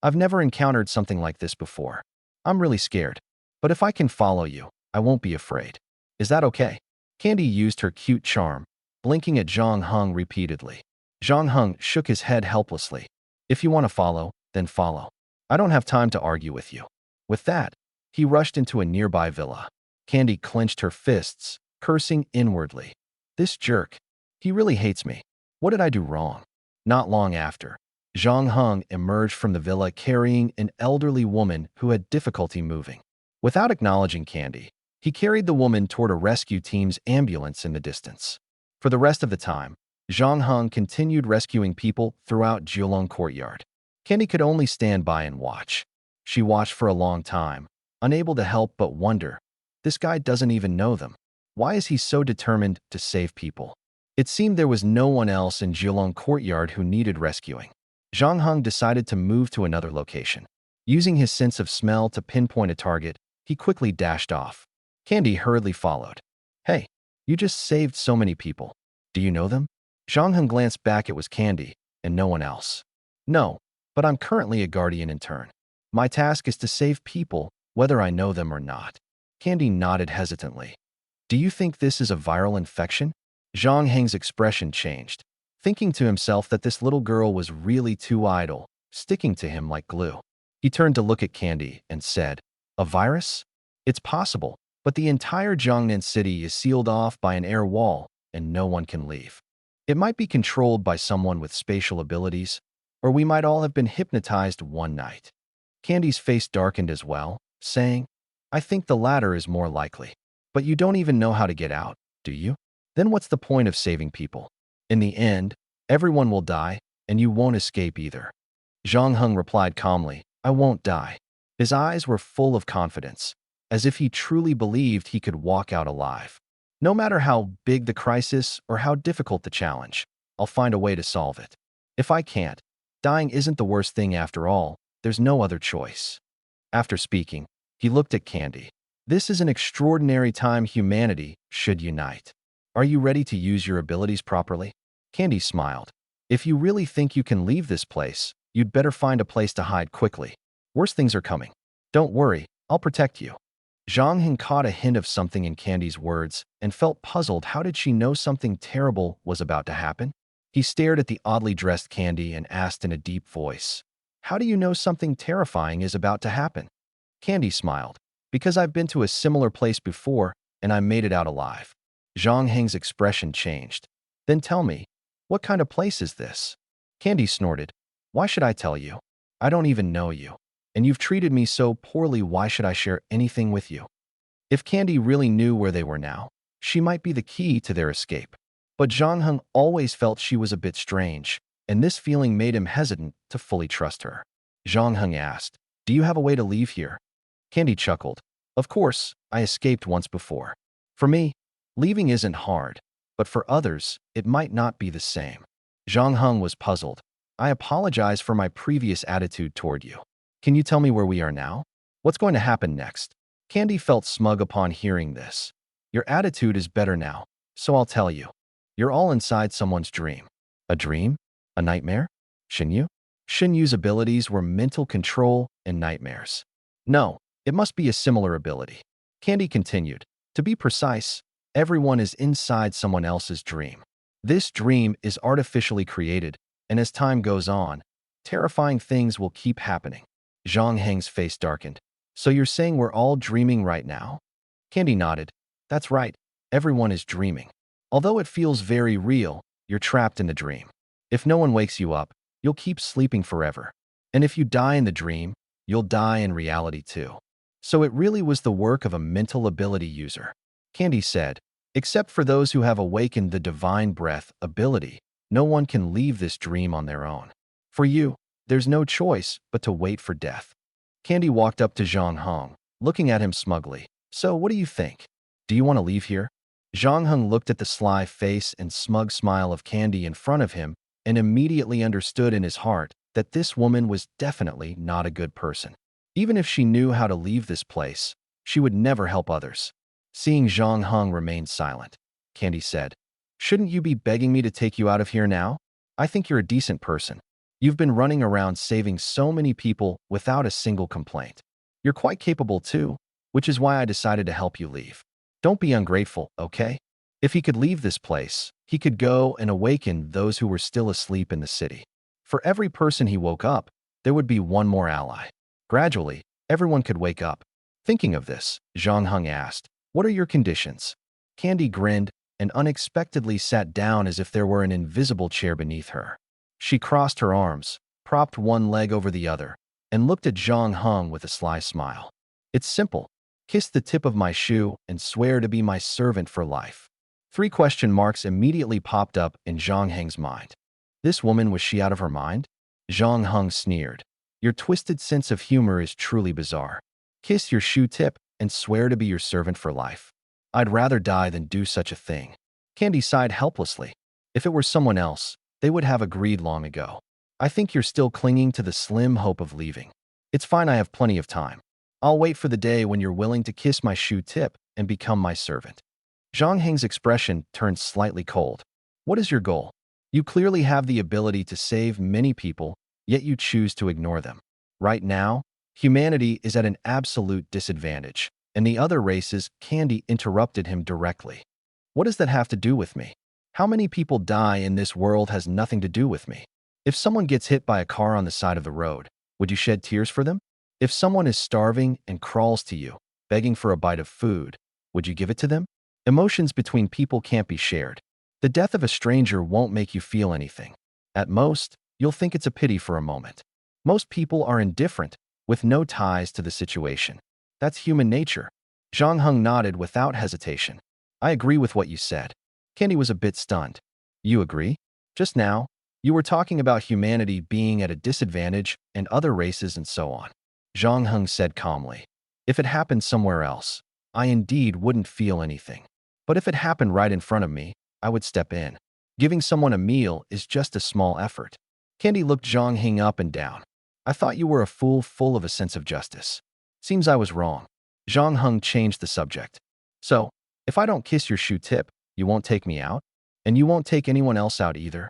I've never encountered something like this before. I'm really scared. But if I can follow you, I won't be afraid. Is that okay?" Candy used her cute charm, blinking at Zhang Heng repeatedly. Zhang Heng shook his head helplessly. "If you want to follow, then follow. I don't have time to argue with you." With that, he rushed into a nearby villa. Candy clenched her fists, cursing inwardly. "This jerk. He really hates me. What did I do wrong?" Not long after, Zhang Heng emerged from the villa carrying an elderly woman who had difficulty moving. Without acknowledging Candy, he carried the woman toward a rescue team's ambulance in the distance. For the rest of the time, Zhang Heng continued rescuing people throughout Jiulong Courtyard. Candy could only stand by and watch. She watched for a long time, unable to help but wonder, this guy doesn't even know them. Why is he so determined to save people? It seemed there was no one else in Jiulong Courtyard who needed rescuing. Zhang Heng decided to move to another location. Using his sense of smell to pinpoint a target, he quickly dashed off. Candy hurriedly followed. "Hey, you just saved so many people. Do you know them?" Zhang Heng glanced back. It was Candy, and no one else. "No, but I'm currently a guardian intern. My task is to save people, whether I know them or not." Candy nodded hesitantly. "Do you think this is a viral infection?" Zhang Heng's expression changed, thinking to himself that this little girl was really too idle, sticking to him like glue. He turned to look at Candy and said, "A virus? It's possible, but the entire Jiangnan city is sealed off by an air wall, and no one can leave. It might be controlled by someone with spatial abilities, or we might all have been hypnotized one night." Candy's face darkened as well, saying, "I think the latter is more likely. But you don't even know how to get out, do you? Then what's the point of saving people? In the end, everyone will die, and you won't escape either." Zhang Heng replied calmly, "I won't die." His eyes were full of confidence, as if he truly believed he could walk out alive. "No matter how big the crisis or how difficult the challenge, I'll find a way to solve it. If I can't, dying isn't the worst thing after all. There's no other choice." After speaking, he looked at Candy. "This is an extraordinary time humanity should unite. Are you ready to use your abilities properly?" Candy smiled. "If you really think you can leave this place, you'd better find a place to hide quickly. Worse things are coming. Don't worry, I'll protect you." Zhang Heng caught a hint of something in Candy's words and felt puzzled. How did she know something terrible was about to happen? He stared at the oddly dressed Candy and asked in a deep voice, "How do you know something terrifying is about to happen?" Candy smiled. "Because I've been to a similar place before, and I made it out alive." Zhang Heng's expression changed. "Then tell me, what kind of place is this?" Candy snorted. "Why should I tell you? I don't even know you. And you've treated me so poorly, why should I share anything with you?" If Candy really knew where they were now, she might be the key to their escape. But Zhang Heng always felt she was a bit strange, and this feeling made him hesitant to fully trust her. Zhang Heng asked, "Do you have a way to leave here?" Candy chuckled. "Of course, I escaped once before. For me, leaving isn't hard, but for others, it might not be the same." Zhang Heng was puzzled. "I apologize for my previous attitude toward you. Can you tell me where we are now? What's going to happen next?" Candy felt smug upon hearing this. "Your attitude is better now, so I'll tell you. You're all inside someone's dream." "A dream? A nightmare? Shinyu?" Shinyu's abilities were mental control and nightmares. "No, it must be a similar ability." Candy continued. "To be precise, everyone is inside someone else's dream. This dream is artificially created, and as time goes on, terrifying things will keep happening." Zhang Heng's face darkened. "So you're saying we're all dreaming right now?" Candy nodded. "That's right. Everyone is dreaming. Although it feels very real, you're trapped in the dream. If no one wakes you up, you'll keep sleeping forever. And if you die in the dream, you'll die in reality too. So it really was the work of a mental ability user." Candy said, Except for those who have awakened the divine breath ability, no one can leave this dream on their own. For you, there's no choice but to wait for death. Candy walked up to Zhang Heng, looking at him smugly. So, what do you think? Do you want to leave here? Zhang Heng looked at the sly face and smug smile of Candy in front of him and immediately understood in his heart that this woman was definitely not a good person. Even if she knew how to leave this place, she would never help others. Seeing Zhang Heng remain silent, Candy said, "Shouldn't you be begging me to take you out of here now? I think you're a decent person. You've been running around saving so many people without a single complaint. You're quite capable too, which is why I decided to help you leave. Don't be ungrateful, okay?" If he could leave this place, he could go and awaken those who were still asleep in the city. For every person he woke up, there would be one more ally. Gradually, everyone could wake up. Thinking of this, Zhang Heng asked, "What are your conditions?" Candy grinned and unexpectedly sat down as if there were an invisible chair beneath her. She crossed her arms, propped one leg over the other, and looked at Zhang Heng with a sly smile. "It's simple. Kiss the tip of my shoe and swear to be my servant for life." Three question marks immediately popped up in Zhang Heng's mind. This woman, was she out of her mind? Zhang Heng sneered. "Your twisted sense of humor is truly bizarre. Kiss your shoe tip and swear to be your servant for life. I'd rather die than do such a thing." Candy sighed helplessly. If it were someone else, they would have agreed long ago. "I think you're still clinging to the slim hope of leaving. It's fine, I have plenty of time. I'll wait for the day when you're willing to kiss my shoe tip and become my servant." Zhang Heng's expression turned slightly cold. "What is your goal? You clearly have the ability to save many people, yet you choose to ignore them. Right now, humanity is at an absolute disadvantage, and the other races." Candy interrupted him directly. "What does that have to do with me? How many people die in this world has nothing to do with me. If someone gets hit by a car on the side of the road, would you shed tears for them? If someone is starving and crawls to you, begging for a bite of food, would you give it to them? Emotions between people can't be shared. The death of a stranger won't make you feel anything. At most, you'll think it's a pity for a moment. Most people are indifferent, with no ties to the situation. That's human nature." Zhang Heng nodded without hesitation. "I agree with what you said." Candy was a bit stunned. "You agree? Just now, you were talking about humanity being at a disadvantage and other races and so on." Zhang Heng said calmly. "If it happened somewhere else, I indeed wouldn't feel anything. But if it happened right in front of me, I would step in. Giving someone a meal is just a small effort." Candy looked Zhang Heng up and down. "I thought you were a fool full of a sense of justice. Seems I was wrong." Zhang Heng changed the subject. "So, if I don't kiss your shoe tip, you won't take me out? And you won't take anyone else out either?"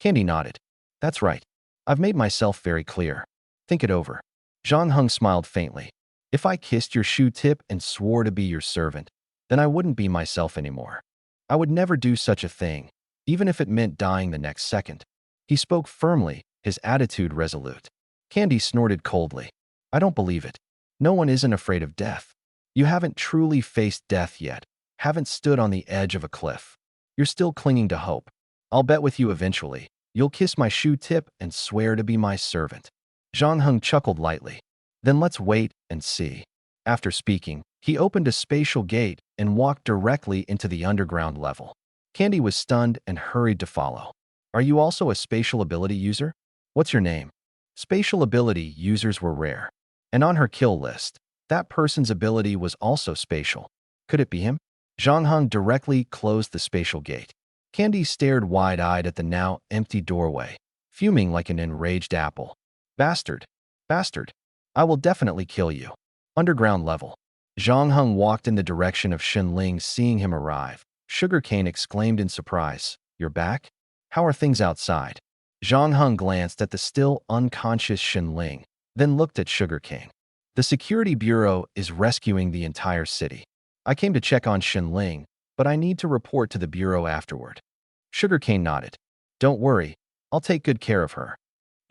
Candy nodded. "That's right. I've made myself very clear. Think it over." Zhang Heng smiled faintly. "If I kissed your shoe tip and swore to be your servant, then I wouldn't be myself anymore. I would never do such a thing, even if it meant dying the next second." He spoke firmly, his attitude resolute. Candy snorted coldly. "I don't believe it. No one isn't afraid of death. You haven't truly faced death yet, haven't stood on the edge of a cliff. You're still clinging to hope. I'll bet with you eventually, you'll kiss my shoe tip and swear to be my servant." Zhang Heng chuckled lightly. "Then let's wait and see." After speaking, he opened a spatial gate and walked directly into the underground level. Candy was stunned and hurried to follow. "Are you also a spatial ability user? What's your name?" Spatial ability users were rare. And on her kill list, that person's ability was also spatial. Could it be him? Zhang Heng directly closed the spatial gate. Candy stared wide-eyed at the now empty doorway, fuming like an enraged apple. "Bastard! Bastard! I will definitely kill you." Underground level. Zhang Heng walked in the direction of Shenling. Seeing him arrive, Sugarcane exclaimed in surprise, "You're back? How are things outside?" Zhang Heng glanced at the still unconscious Shenling, then looked at Sugarcane. "The Security Bureau is rescuing the entire city. I came to check on Shenling, but I need to report to the Bureau afterward." Sugarcane nodded. "Don't worry, I'll take good care of her."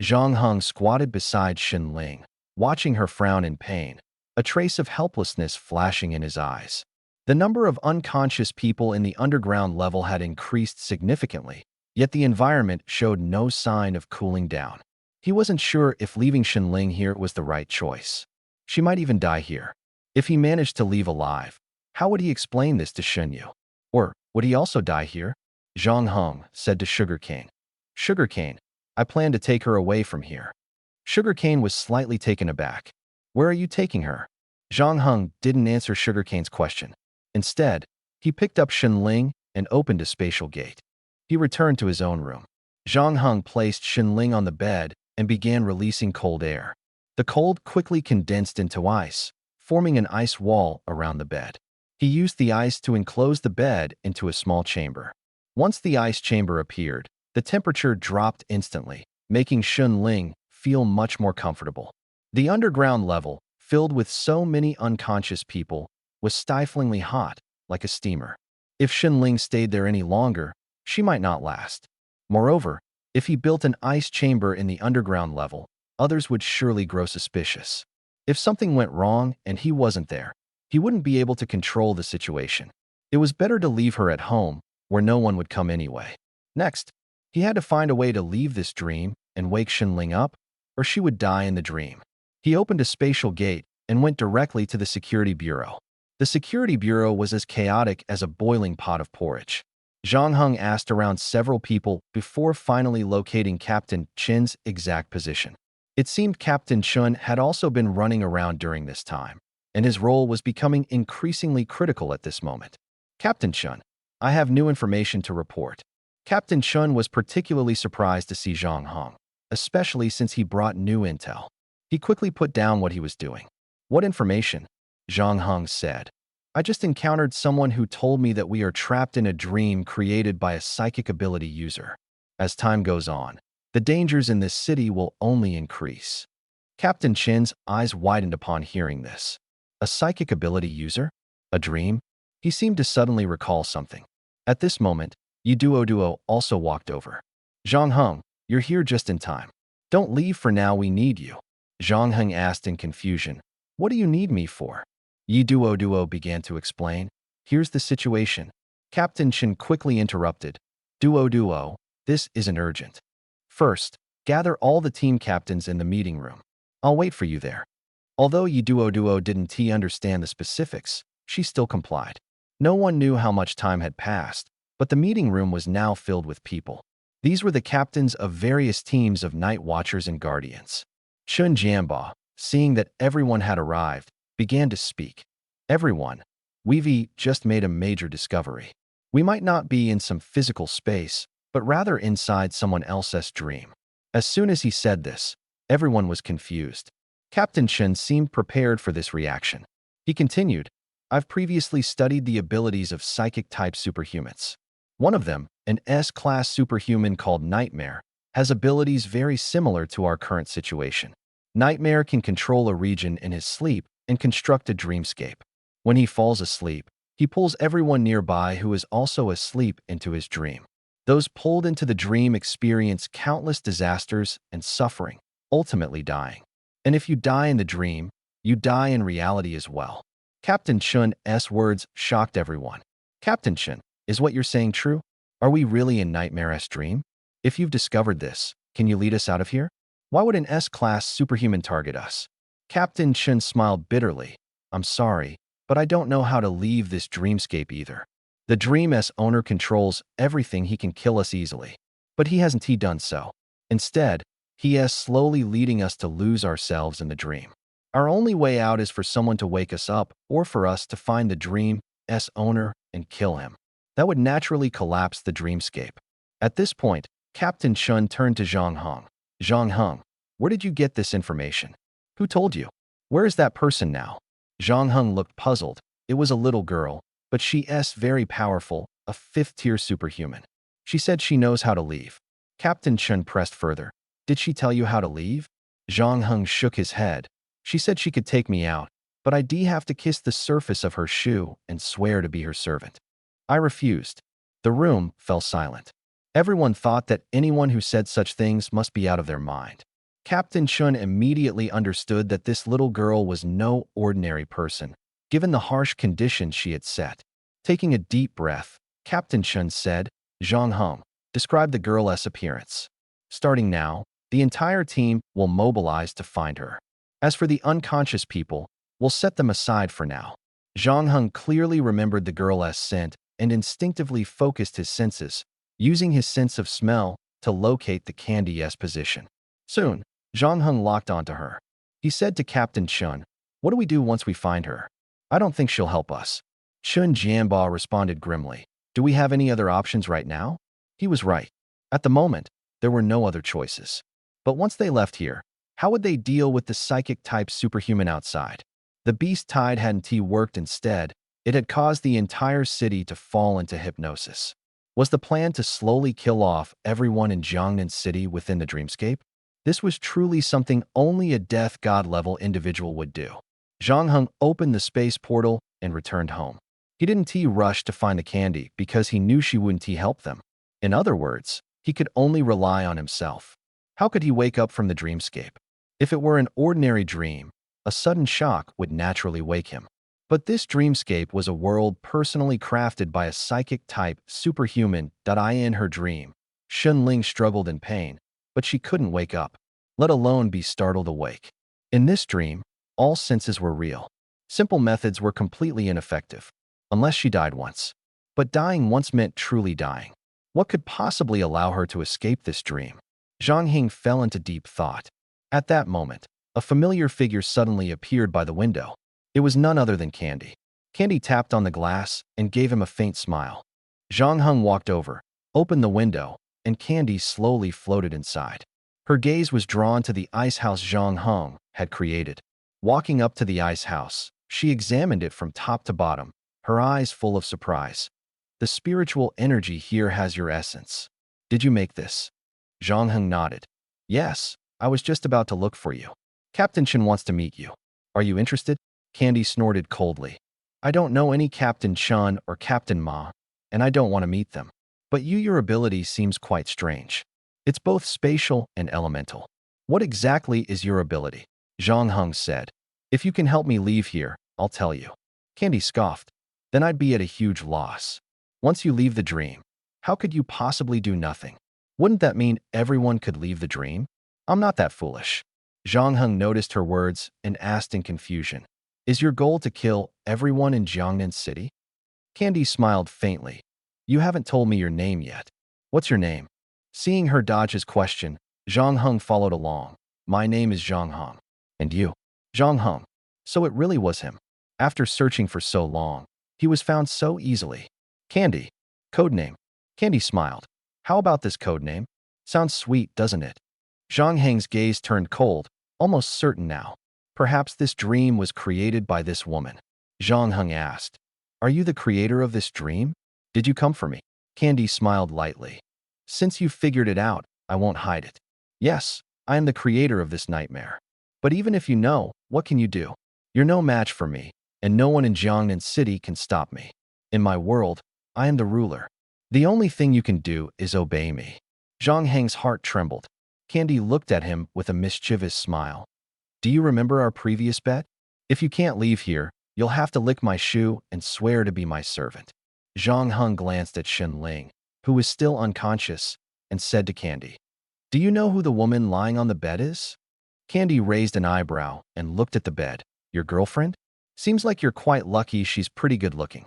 Zhang Heng squatted beside Shenling, watching her frown in pain, a trace of helplessness flashing in his eyes. The number of unconscious people in the underground level had increased significantly, yet the environment showed no sign of cooling down. He wasn't sure if leaving Shenling here was the right choice. She might even die here. If he managed to leave alive, how would he explain this to Shenyu? Or would he also die here? Zhang Heng said to Sugarcane. Sugarcane, I plan to take her away from here. Sugarcane was slightly taken aback. Where are you taking her? Zhang Heng didn't answer Sugarcane's question. Instead, he picked up Shenling and opened a spatial gate. He returned to his own room. Zhang Heng placed Shenling on the bed and began releasing cold air. The cold quickly condensed into ice, forming an ice wall around the bed. He used the ice to enclose the bed into a small chamber. Once the ice chamber appeared, the temperature dropped instantly, making Shenling feel much more comfortable. The underground level, filled with so many unconscious people, was stiflingly hot, like a steamer. If Shenling stayed there any longer, she might not last. Moreover, if he built an ice chamber in the underground level, others would surely grow suspicious. If something went wrong and he wasn't there, he wouldn't be able to control the situation. It was better to leave her at home, where no one would come anyway. Next, he had to find a way to leave this dream and wake Shenling up, or she would die in the dream. He opened a spatial gate and went directly to the security bureau. The security bureau was as chaotic as a boiling pot of porridge. Zhang Heng asked around several people before finally locating Captain Chen's exact position. It seemed Captain Chen had also been running around during this time, and his role was becoming increasingly critical at this moment. Captain Chen, I have new information to report. Captain Chen was particularly surprised to see Zhang Heng, especially since he brought new intel. He quickly put down what he was doing. What information? Zhang Heng said. I just encountered someone who told me that we are trapped in a dream created by a psychic ability user. As time goes on, the dangers in this city will only increase. Captain Chen's eyes widened upon hearing this. A psychic ability user? A dream? He seemed to suddenly recall something. At this moment, Duo also walked over. Zhang Heng, you're here just in time. Don't leave for now, we need you. Zhang Heng asked in confusion. What do you need me for? Duo began to explain. Here's the situation. Captain Chen quickly interrupted. Duo, this isn't urgent. First, gather all the team captains in the meeting room. I'll wait for you there. Although Duo didn't understand the specifics, she still complied. No one knew how much time had passed, but the meeting room was now filled with people. These were the captains of various teams of Night Watchers and Guardians. Chun Jianba, seeing that everyone had arrived, began to speak. Everyone, we've just made a major discovery. We might not be in some physical space, but rather inside someone else's dream. As soon as he said this, everyone was confused. Captain Chen seemed prepared for this reaction. He continued, I've previously studied the abilities of psychic-type superhumans. One of them, an S-class superhuman called Nightmare, has abilities very similar to our current situation. Nightmare can control a region in his sleep and construct a dreamscape. When he falls asleep, he pulls everyone nearby who is also asleep into his dream. Those pulled into the dream experience countless disasters and suffering, ultimately dying. And if you die in the dream, you die in reality as well. Captain Chun's words shocked everyone. Captain Chun, is what you're saying true? Are we really in Nightmare's dream? If you've discovered this, can you lead us out of here? Why would an S-class superhuman target us? Captain Chen smiled bitterly. I'm sorry, but I don't know how to leave this dreamscape either. The dream's owner controls everything. He can kill us easily. But he hasn't done so. Instead, he is slowly leading us to lose ourselves in the dream. Our only way out is for someone to wake us up or for us to find the dream's owner and kill him. That would naturally collapse the dreamscape. At this point, Captain Chen turned to Zhang Heng. Zhang Heng, where did you get this information? Who told you? Where is that person now? Zhang Heng looked puzzled. It was a little girl, but she's very powerful, a 5th-tier superhuman. She said she knows how to leave. Captain Chen pressed further. Did she tell you how to leave? Zhang Heng shook his head. She said she could take me out, but I'd have to kiss the surface of her shoe and swear to be her servant. I refused. The room fell silent. Everyone thought that anyone who said such things must be out of their mind. Captain Chen immediately understood that this little girl was no ordinary person, given the harsh conditions she had set. Taking a deep breath, Captain Chen said, Zhang Heng, describe the girl's appearance. Starting now, the entire team will mobilize to find her. As for the unconscious people, we'll set them aside for now. Zhang Heng clearly remembered the girl's scent and instinctively focused his senses, using his sense of smell to locate the candy's position. Soon, Zhang Heng locked onto her. He said to Captain Chun, "What do we do once we find her? I don't think she'll help us." Chun Jianba responded grimly, "Do we have any other options right now?" He was right. At the moment, there were no other choices. But once they left here, how would they deal with the psychic-type superhuman outside? The beast tide hadn't worked instead. It had caused the entire city to fall into hypnosis. Was the plan to slowly kill off everyone in Jiangnan City within the dreamscape? This was truly something only a death god-level individual would do. Zhang Heng opened the space portal and returned home. He didn't rush to find the candy because he knew she wouldn't help them. In other words, he could only rely on himself. How could he wake up from the dreamscape? If it were an ordinary dream, a sudden shock would naturally wake him. But this dreamscape was a world personally crafted by a psychic-type superhuman. In her dream, Shun Ling struggled in pain, but she couldn't wake up, let alone be startled awake. In this dream, all senses were real. Simple methods were completely ineffective, unless she died once. But dying once meant truly dying. What could possibly allow her to escape this dream? Zhang Heng fell into deep thought. At that moment, a familiar figure suddenly appeared by the window. It was none other than Candy. Candy tapped on the glass and gave him a faint smile. Zhang Heng walked over, opened the window, and Candy slowly floated inside. Her gaze was drawn to the ice house Zhang Heng had created. Walking up to the ice house, she examined it from top to bottom, her eyes full of surprise. "The spiritual energy here has your essence. Did you make this?" Zhang Heng nodded. "Yes, I was just about to look for you. Captain Chen wants to meet you. Are you interested?" Candy snorted coldly. "I don't know any Captain Chun or Captain Ma, and I don't want to meet them. But your ability seems quite strange. It's both spatial and elemental. What exactly is your ability?" Zhang Heng said. "If you can help me leave here, I'll tell you." Candy scoffed. "Then I'd be at a huge loss. Once you leave the dream, how could you possibly do nothing? Wouldn't that mean everyone could leave the dream? I'm not that foolish." Zhang Heng noticed her words and asked in confusion, "Is your goal to kill everyone in Jiangnan City?" Candy smiled faintly. "You haven't told me your name yet. What's your name?" Seeing her dodge his question, Zhang Heng followed along. "My name is Zhang Heng. And you?" "Zhang Heng." So it really was him. After searching for so long, he was found so easily. "Candy. Codename." Candy smiled. "How about this codename? Sounds sweet, doesn't it?" Zhang Heng's gaze turned cold, almost certain now. Perhaps this dream was created by this woman. Zhang Heng asked, "Are you the creator of this dream? Did you come for me?" Candy smiled lightly. "Since you figured it out, I won't hide it. Yes, I am the creator of this nightmare. But even if you know, what can you do? You're no match for me, and no one in Jiangnan City can stop me. In my world, I am the ruler. The only thing you can do is obey me." Zhang Heng's heart trembled. Candy looked at him with a mischievous smile. "Do you remember our previous bet? If you can't leave here, you'll have to lick my shoe and swear to be my servant." Zhang Heng glanced at Shen Ling, who was still unconscious, and said to Candy, "Do you know who the woman lying on the bed is?" Candy raised an eyebrow and looked at the bed. "Your girlfriend? Seems like you're quite lucky she's pretty good looking."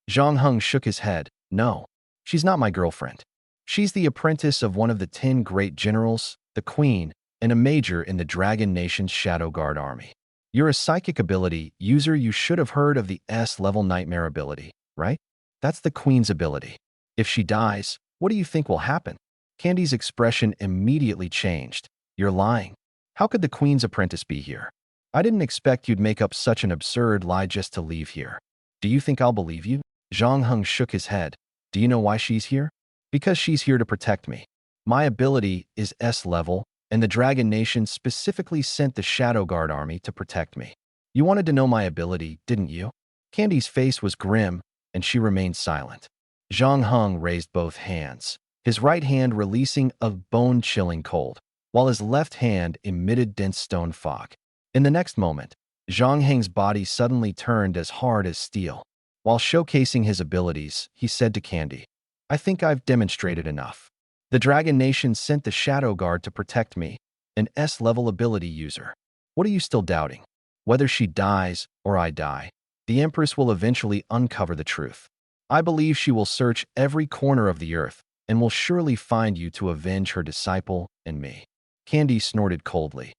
Zhang Heng shook his head. "No, she's not my girlfriend. She's the apprentice of one of the 10 great generals, the queen, and a major in the Dragon Nation's Shadow Guard army. You're a psychic ability user. You should have heard of the S-level nightmare ability, right? That's the queen's ability. If she dies, what do you think will happen?" Candy's expression immediately changed. "You're lying. How could the queen's apprentice be here? I didn't expect you'd make up such an absurd lie just to leave here. Do you think I'll believe you?" Zhang Heng shook his head. "Do you know why she's here? Because she's here to protect me. My ability is S-level, and the Dragon Nation specifically sent the Shadow Guard army to protect me. You wanted to know my ability, didn't you?" Candy's face was grim, and she remained silent. Zhang Heng raised both hands, his right hand releasing a bone-chilling cold, while his left hand emitted dense stone fog. In the next moment, Zhang Heng's body suddenly turned as hard as steel. While showcasing his abilities, he said to Candy, "I think I've demonstrated enough. The Dragon Nation sent the Shadow Guard to protect me, an S-level ability user. What are you still doubting? Whether she dies or I die, the Empress will eventually uncover the truth. I believe she will search every corner of the earth and will surely find you to avenge her disciple and me. Candy snorted coldly.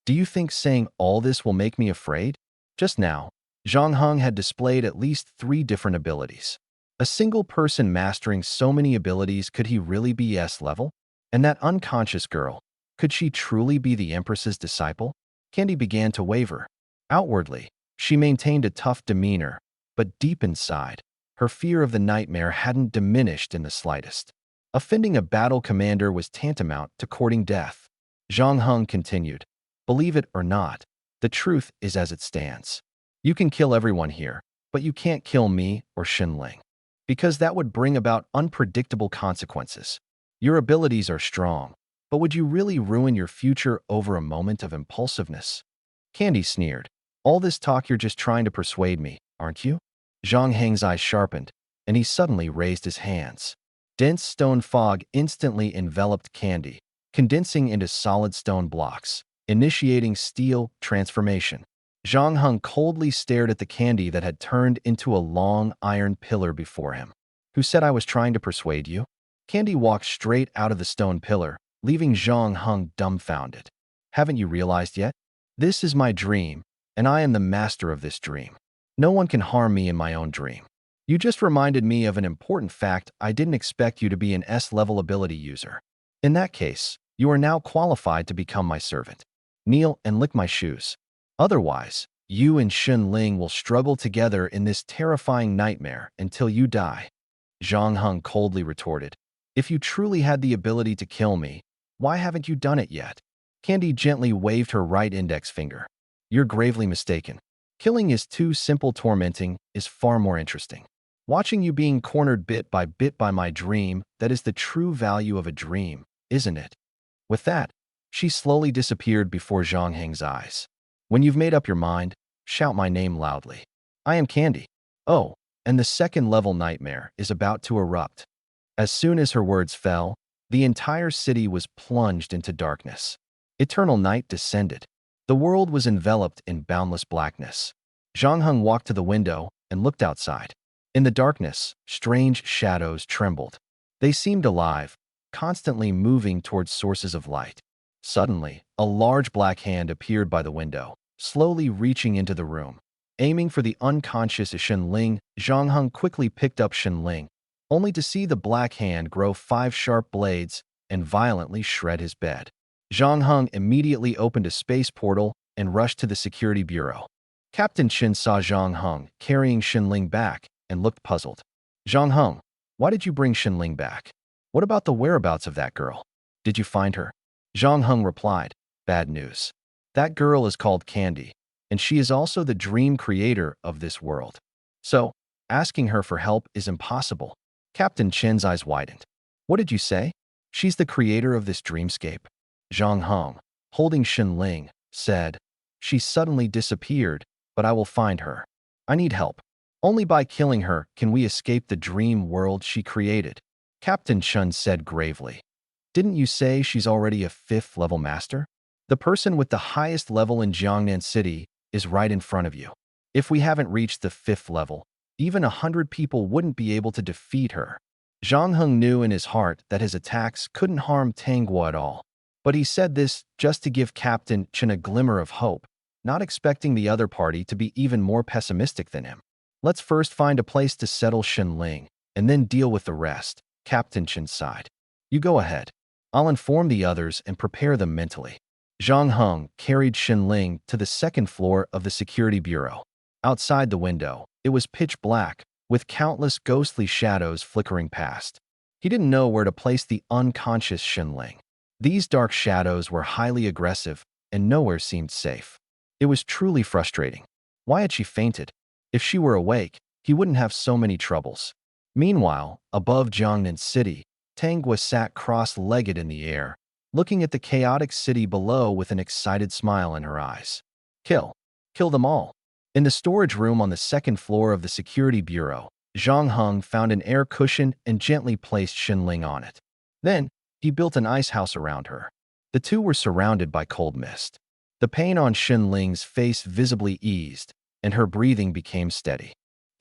Do you think saying all this will make me afraid? Just now, Zhang Heng had displayed at least 3 different abilities. A single person mastering so many abilities, could he really be S level? And that unconscious girl, could she truly be the Empress's disciple? Candy began to waver. Outwardly, she maintained a tough demeanor, but deep inside, her fear of the nightmare hadn't diminished in the slightest. Offending a battle commander was tantamount to courting death. Zhang Heng continued, believe it or not, the truth is as it stands. You can kill everyone here, but you can't kill me or Xinling, because that would bring about unpredictable consequences. Your abilities are strong, but would you really ruin your future over a moment of impulsiveness? Candy sneered. All this talk, you're just trying to persuade me, aren't you? Zhang Heng's eyes sharpened, and he suddenly raised his hands. Dense stone fog instantly enveloped Candy, condensing into solid stone blocks, initiating steel transformation. Zhang Heng coldly stared at the Candy that had turned into a long iron pillar before him. Who said I was trying to persuade you? Candy walked straight out of the stone pillar, leaving Zhang Heng dumbfounded. Haven't you realized yet? This is my dream, and I am the master of this dream. No one can harm me in my own dream. You just reminded me of an important fact. I didn't expect you to be an S-level ability user. In that case, you are now qualified to become my servant. Kneel and lick my shoes. Otherwise, you and Xinling will struggle together in this terrifying nightmare until you die. Zhang Heng coldly retorted. If you truly had the ability to kill me, why haven't you done it yet? Candy gently waved her right index finger. You're gravely mistaken. Killing is too simple. Tormenting is far more interesting. Watching you being cornered bit by my dream, that is the true value of a dream, isn't it? With that, she slowly disappeared before Zhang Heng's eyes. When you've made up your mind, shout my name loudly. I am Candy. Oh, and the second-level nightmare is about to erupt. As soon as her words fell, the entire city was plunged into darkness. Eternal night descended. The world was enveloped in boundless blackness. Zhang Heng walked to the window and looked outside. In the darkness, strange shadows trembled. They seemed alive, constantly moving towards sources of light. Suddenly, a large black hand appeared by the window, slowly reaching into the room. Aiming for the unconscious Xinling, Zhang Heng quickly picked up Xinling, only to see the black hand grow 5 sharp blades and violently shred his bed. Zhang Heng immediately opened a space portal and rushed to the security bureau. Captain Qin saw Zhang Heng carrying Xinling back and looked puzzled. Zhang Heng, why did you bring Xinling back? What about the whereabouts of that girl? Did you find her? Zhang Heng replied, bad news. That girl is called Candy, and she is also the dream creator of this world. So, asking her for help is impossible. Captain Qin's eyes widened. What did you say? She's the creator of this dreamscape. Zhang Heng, holding Xinling, said, she suddenly disappeared, but I will find her. I need help. Only by killing her can we escape the dream world she created. Captain Chun said gravely. Didn't you say she's already a 5th-level master? The person with the highest level in Jiangnan City is right in front of you. If we haven't reached the 5th level, even 100 people wouldn't be able to defeat her. Zhang Heng knew in his heart that his attacks couldn't harm Tangguo at all. But he said this just to give Captain Chen a glimmer of hope, not expecting the other party to be even more pessimistic than him. Let's first find a place to settle Xinling, and then deal with the rest, Captain Chen sighed. You go ahead. I'll inform the others and prepare them mentally. Zhang Heng carried Xinling to the 2nd floor of the security bureau. Outside the window, it was pitch black, with countless ghostly shadows flickering past. He didn't know where to place the unconscious Xinling. These dark shadows were highly aggressive, and nowhere seemed safe. It was truly frustrating. Why had she fainted? If she were awake, he wouldn't have so many troubles. Meanwhile, above Jiangnan City, Tangguo sat cross-legged in the air, looking at the chaotic city below with an excited smile in her eyes. Kill. Kill them all. In the storage room on the 2nd floor of the security bureau, Zhang Heng found an air cushion and gently placed Xinling on it. Then, he built an ice house around her. The two were surrounded by cold mist. The pain on Xinling's face visibly eased, and her breathing became steady.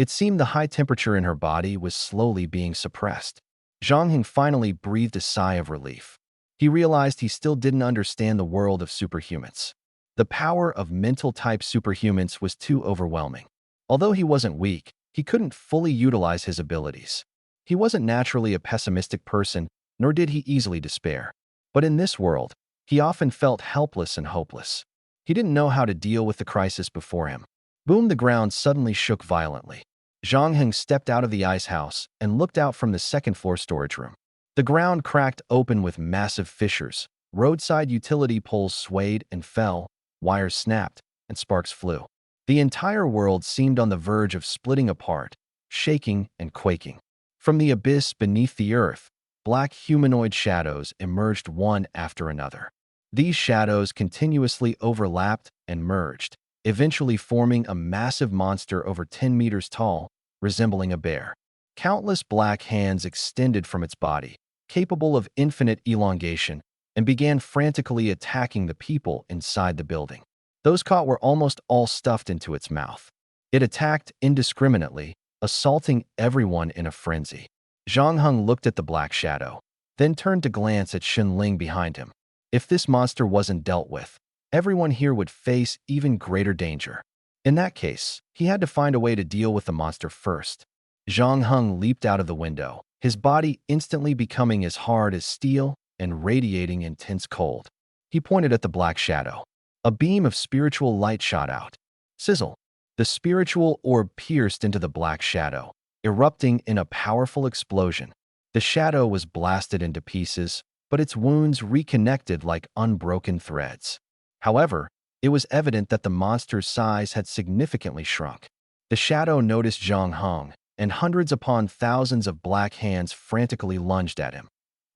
It seemed the high temperature in her body was slowly being suppressed. Zhang Heng finally breathed a sigh of relief. He realized he still didn't understand the world of superhumans. The power of mental-type superhumans was too overwhelming. Although he wasn't weak, he couldn't fully utilize his abilities. He wasn't naturally a pessimistic person, nor did he easily despair. But in this world, he often felt helpless and hopeless. He didn't know how to deal with the crisis before him. Boom! The ground suddenly shook violently. Zhang Heng stepped out of the ice house and looked out from the second-floor storage room. The ground cracked open with massive fissures. Roadside utility poles swayed and fell, wires snapped, and sparks flew. The entire world seemed on the verge of splitting apart, shaking and quaking. From the abyss beneath the earth, black humanoid shadows emerged one after another. These shadows continuously overlapped and merged, eventually forming a massive monster over 10 meters tall, resembling a bear. Countless black hands extended from its body, capable of infinite elongation, and began frantically attacking the people inside the building. Those caught were almost all stuffed into its mouth. It attacked indiscriminately, assaulting everyone in a frenzy. Zhang Heng looked at the black shadow, then turned to glance at Shen Ling behind him. If this monster wasn't dealt with, everyone here would face even greater danger. In that case, he had to find a way to deal with the monster first. Zhang Heng leaped out of the window, his body instantly becoming as hard as steel and radiating intense cold. He pointed at the black shadow. A beam of spiritual light shot out. Sizzle! The spiritual orb pierced into the black shadow, erupting in a powerful explosion. The shadow was blasted into pieces, but its wounds reconnected like unbroken threads. However, it was evident that the monster's size had significantly shrunk. The shadow noticed Zhang Heng, and hundreds upon thousands of black hands frantically lunged at him.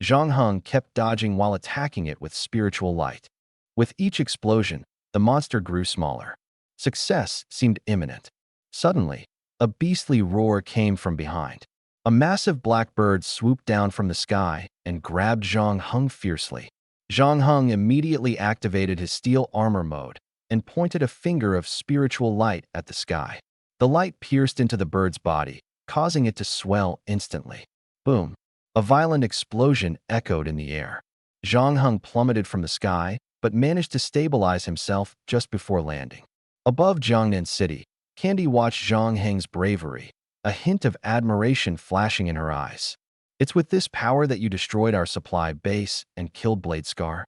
Zhang Heng kept dodging while attacking it with spiritual light. With each explosion, the monster grew smaller. Success seemed imminent. Suddenly, a beastly roar came from behind. A massive black bird swooped down from the sky and grabbed Zhang Heng fiercely. Zhang Heng immediately activated his steel armor mode and pointed a finger of spiritual light at the sky. The light pierced into the bird's body, causing it to swell instantly. Boom! A violent explosion echoed in the air. Zhang Heng plummeted from the sky, but managed to stabilize himself just before landing. Above Jiangnan City, Candy watched Zhang Heng's bravery, a hint of admiration flashing in her eyes. "It's with this power that you destroyed our supply base and killed Blade Scar?"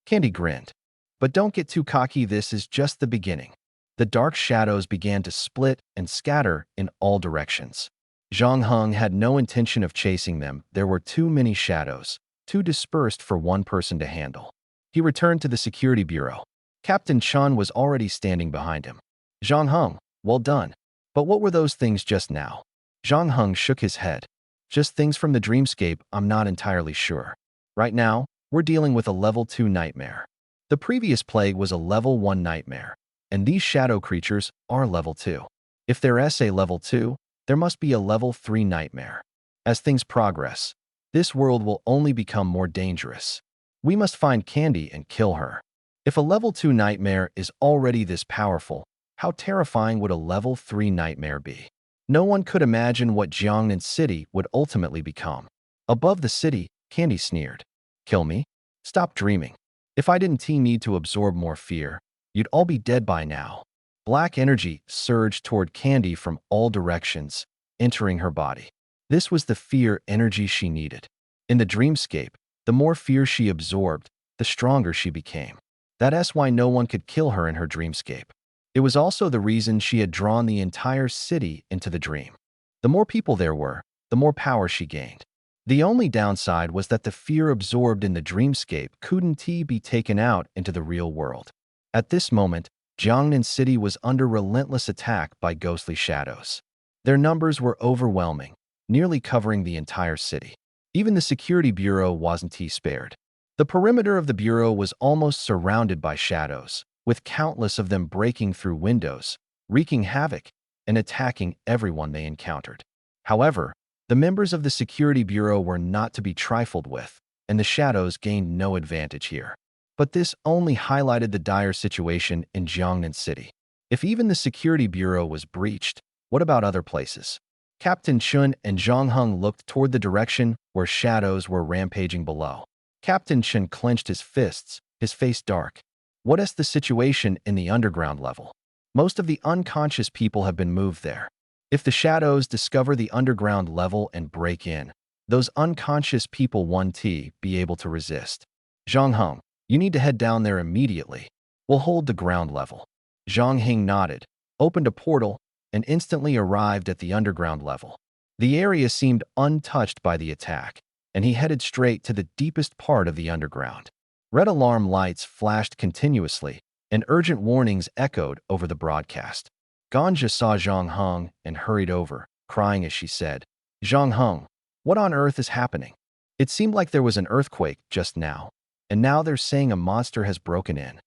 Candy grinned. "But don't get too cocky, this is just the beginning." The dark shadows began to split and scatter in all directions. Zhang Heng had no intention of chasing them. There were too many shadows, too dispersed for one person to handle. He returned to the security bureau. Captain Chun was already standing behind him. "Zhang Heng, well done. But what were those things just now?" Zhang Heng shook his head. "Just things from the dreamscape, I'm not entirely sure. Right now, we're dealing with a level 2 nightmare. The previous plague was a level 1 nightmare, and these shadow creatures are level 2. If there is a level 2, there must be a level 3 nightmare. As things progress, this world will only become more dangerous. We must find Candy and kill her. If a level 2 nightmare is already this powerful, how terrifying would a level 3 nightmare be?" No one could imagine what Jiangnan City would ultimately become. Above the city, Candy sneered. "Kill me? Stop dreaming. If I didn't need to absorb more fear, you'd all be dead by now." Black energy surged toward Candy from all directions, entering her body. This was the fear energy she needed. In the dreamscape, the more fear she absorbed, the stronger she became. That's why no one could kill her in her dreamscape. It was also the reason she had drawn the entire city into the dream. The more people there were, the more power she gained. The only downside was that the fear absorbed in the dreamscape couldn't be taken out into the real world. At this moment, Jiangnan City was under relentless attack by ghostly shadows. Their numbers were overwhelming, nearly covering the entire city. Even the security bureau wasn't spared. The perimeter of the bureau was almost surrounded by shadows, with countless of them breaking through windows, wreaking havoc, and attacking everyone they encountered. However, the members of the security bureau were not to be trifled with, and the shadows gained no advantage here. But this only highlighted the dire situation in Jiangnan City. If even the security bureau was breached, What about other places? Captain Chun and Zhang Heng looked toward the direction where shadows were rampaging below. Captain Chun clenched his fists, his face dark. What is the situation in the underground level? Most of the unconscious people have been moved there. If the shadows discover the underground level and break in, those unconscious people won't be able to resist. Zhang Heng, you need to head down there immediately. We'll hold the ground level. Zhang Heng nodded, opened a portal, and instantly arrived at the underground level. The area seemed untouched by the attack, and he headed straight to the deepest part of the underground. Red alarm lights flashed continuously, and urgent warnings echoed over the broadcast. Ganja saw Zhang Heng and hurried over, crying as she said, Zhang Heng, what on earth is happening? It seemed like there was an earthquake just now, and now they're saying a monster has broken in.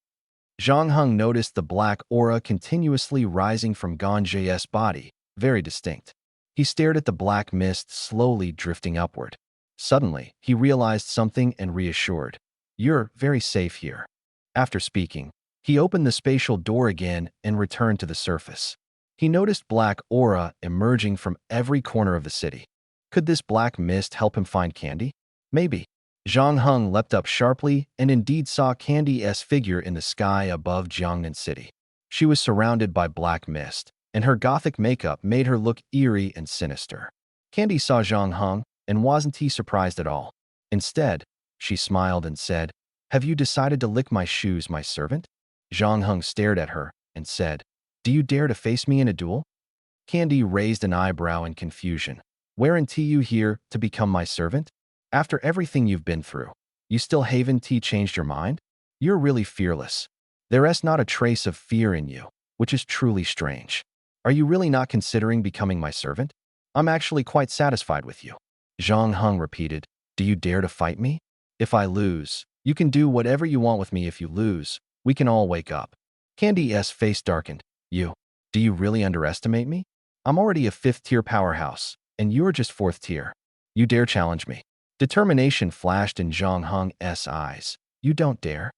Zhang Heng noticed the black aura continuously rising from Ganja's body, very distinct. He stared at the black mist slowly drifting upward. Suddenly, he realized something and reassured. You're very safe here. After speaking, he opened the spatial door again and returned to the surface. He noticed black aura emerging from every corner of the city. Could this black mist help him find Candy? Maybe. Zhang Heng leapt up sharply and indeed saw Candy's figure in the sky above Jiangnan City. She was surrounded by black mist, and her gothic makeup made her look eerie and sinister. Candy saw Zhang Heng and wasn't surprised at all. Instead, she smiled and said, Have you decided to lick my shoes, my servant? Zhang Heng stared at her and said, Do you dare to face me in a duel? Candy raised an eyebrow in confusion. Weren't you here to become my servant? After everything you've been through, you still haven't changed your mind? You're really fearless. There's not a trace of fear in you, which is truly strange. Are you really not considering becoming my servant? I'm actually quite satisfied with you. Zhang Heng repeated, Do you dare to fight me? If I lose, you can do whatever you want with me. If you lose, we can all wake up. Candy's face darkened. Do you really underestimate me? I'm already a 5th-tier powerhouse, and you're just 4th tier. You dare challenge me? Determination flashed in Zhang Heng's eyes. You don't dare?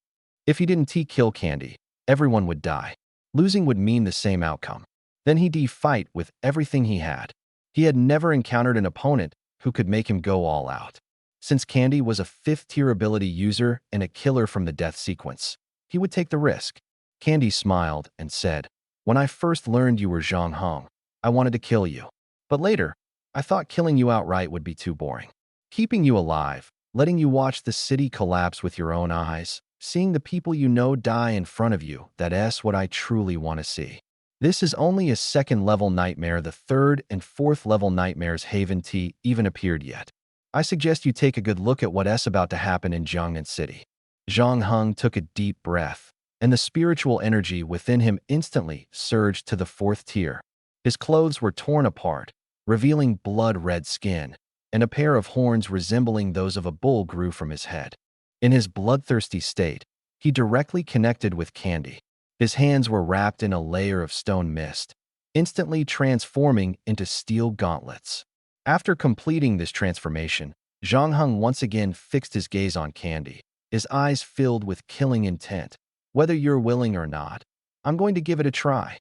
If he didn't kill Candy, everyone would die. Losing would mean the same outcome. Then he'd fight with everything he had. He had never encountered an opponent who could make him go all out. Since Candy was a 5th-tier ability user and a killer from the death sequence, he would take the risk. Candy smiled and said, When I first learned you were Zhang Heng, I wanted to kill you. But later, I thought killing you outright would be too boring. Keeping you alive, letting you watch the city collapse with your own eyes, seeing the people you know die in front of you, that's what I truly want to see. This is only a 2nd-level nightmare. The 3rd and 4th-level nightmares haven't even appeared yet. I suggest you take a good look at what's about to happen in Jiangnan City. Zhang Heng took a deep breath, and the spiritual energy within him instantly surged to the 4th tier. His clothes were torn apart, revealing blood-red skin, and a pair of horns resembling those of a bull grew from his head. In his bloodthirsty state, he directly connected with Candy. His hands were wrapped in a layer of stone mist, instantly transforming into steel gauntlets. After completing this transformation, Zhang Heng once again fixed his gaze on Candy, his eyes filled with killing intent. Whether you're willing or not, I'm going to give it a try.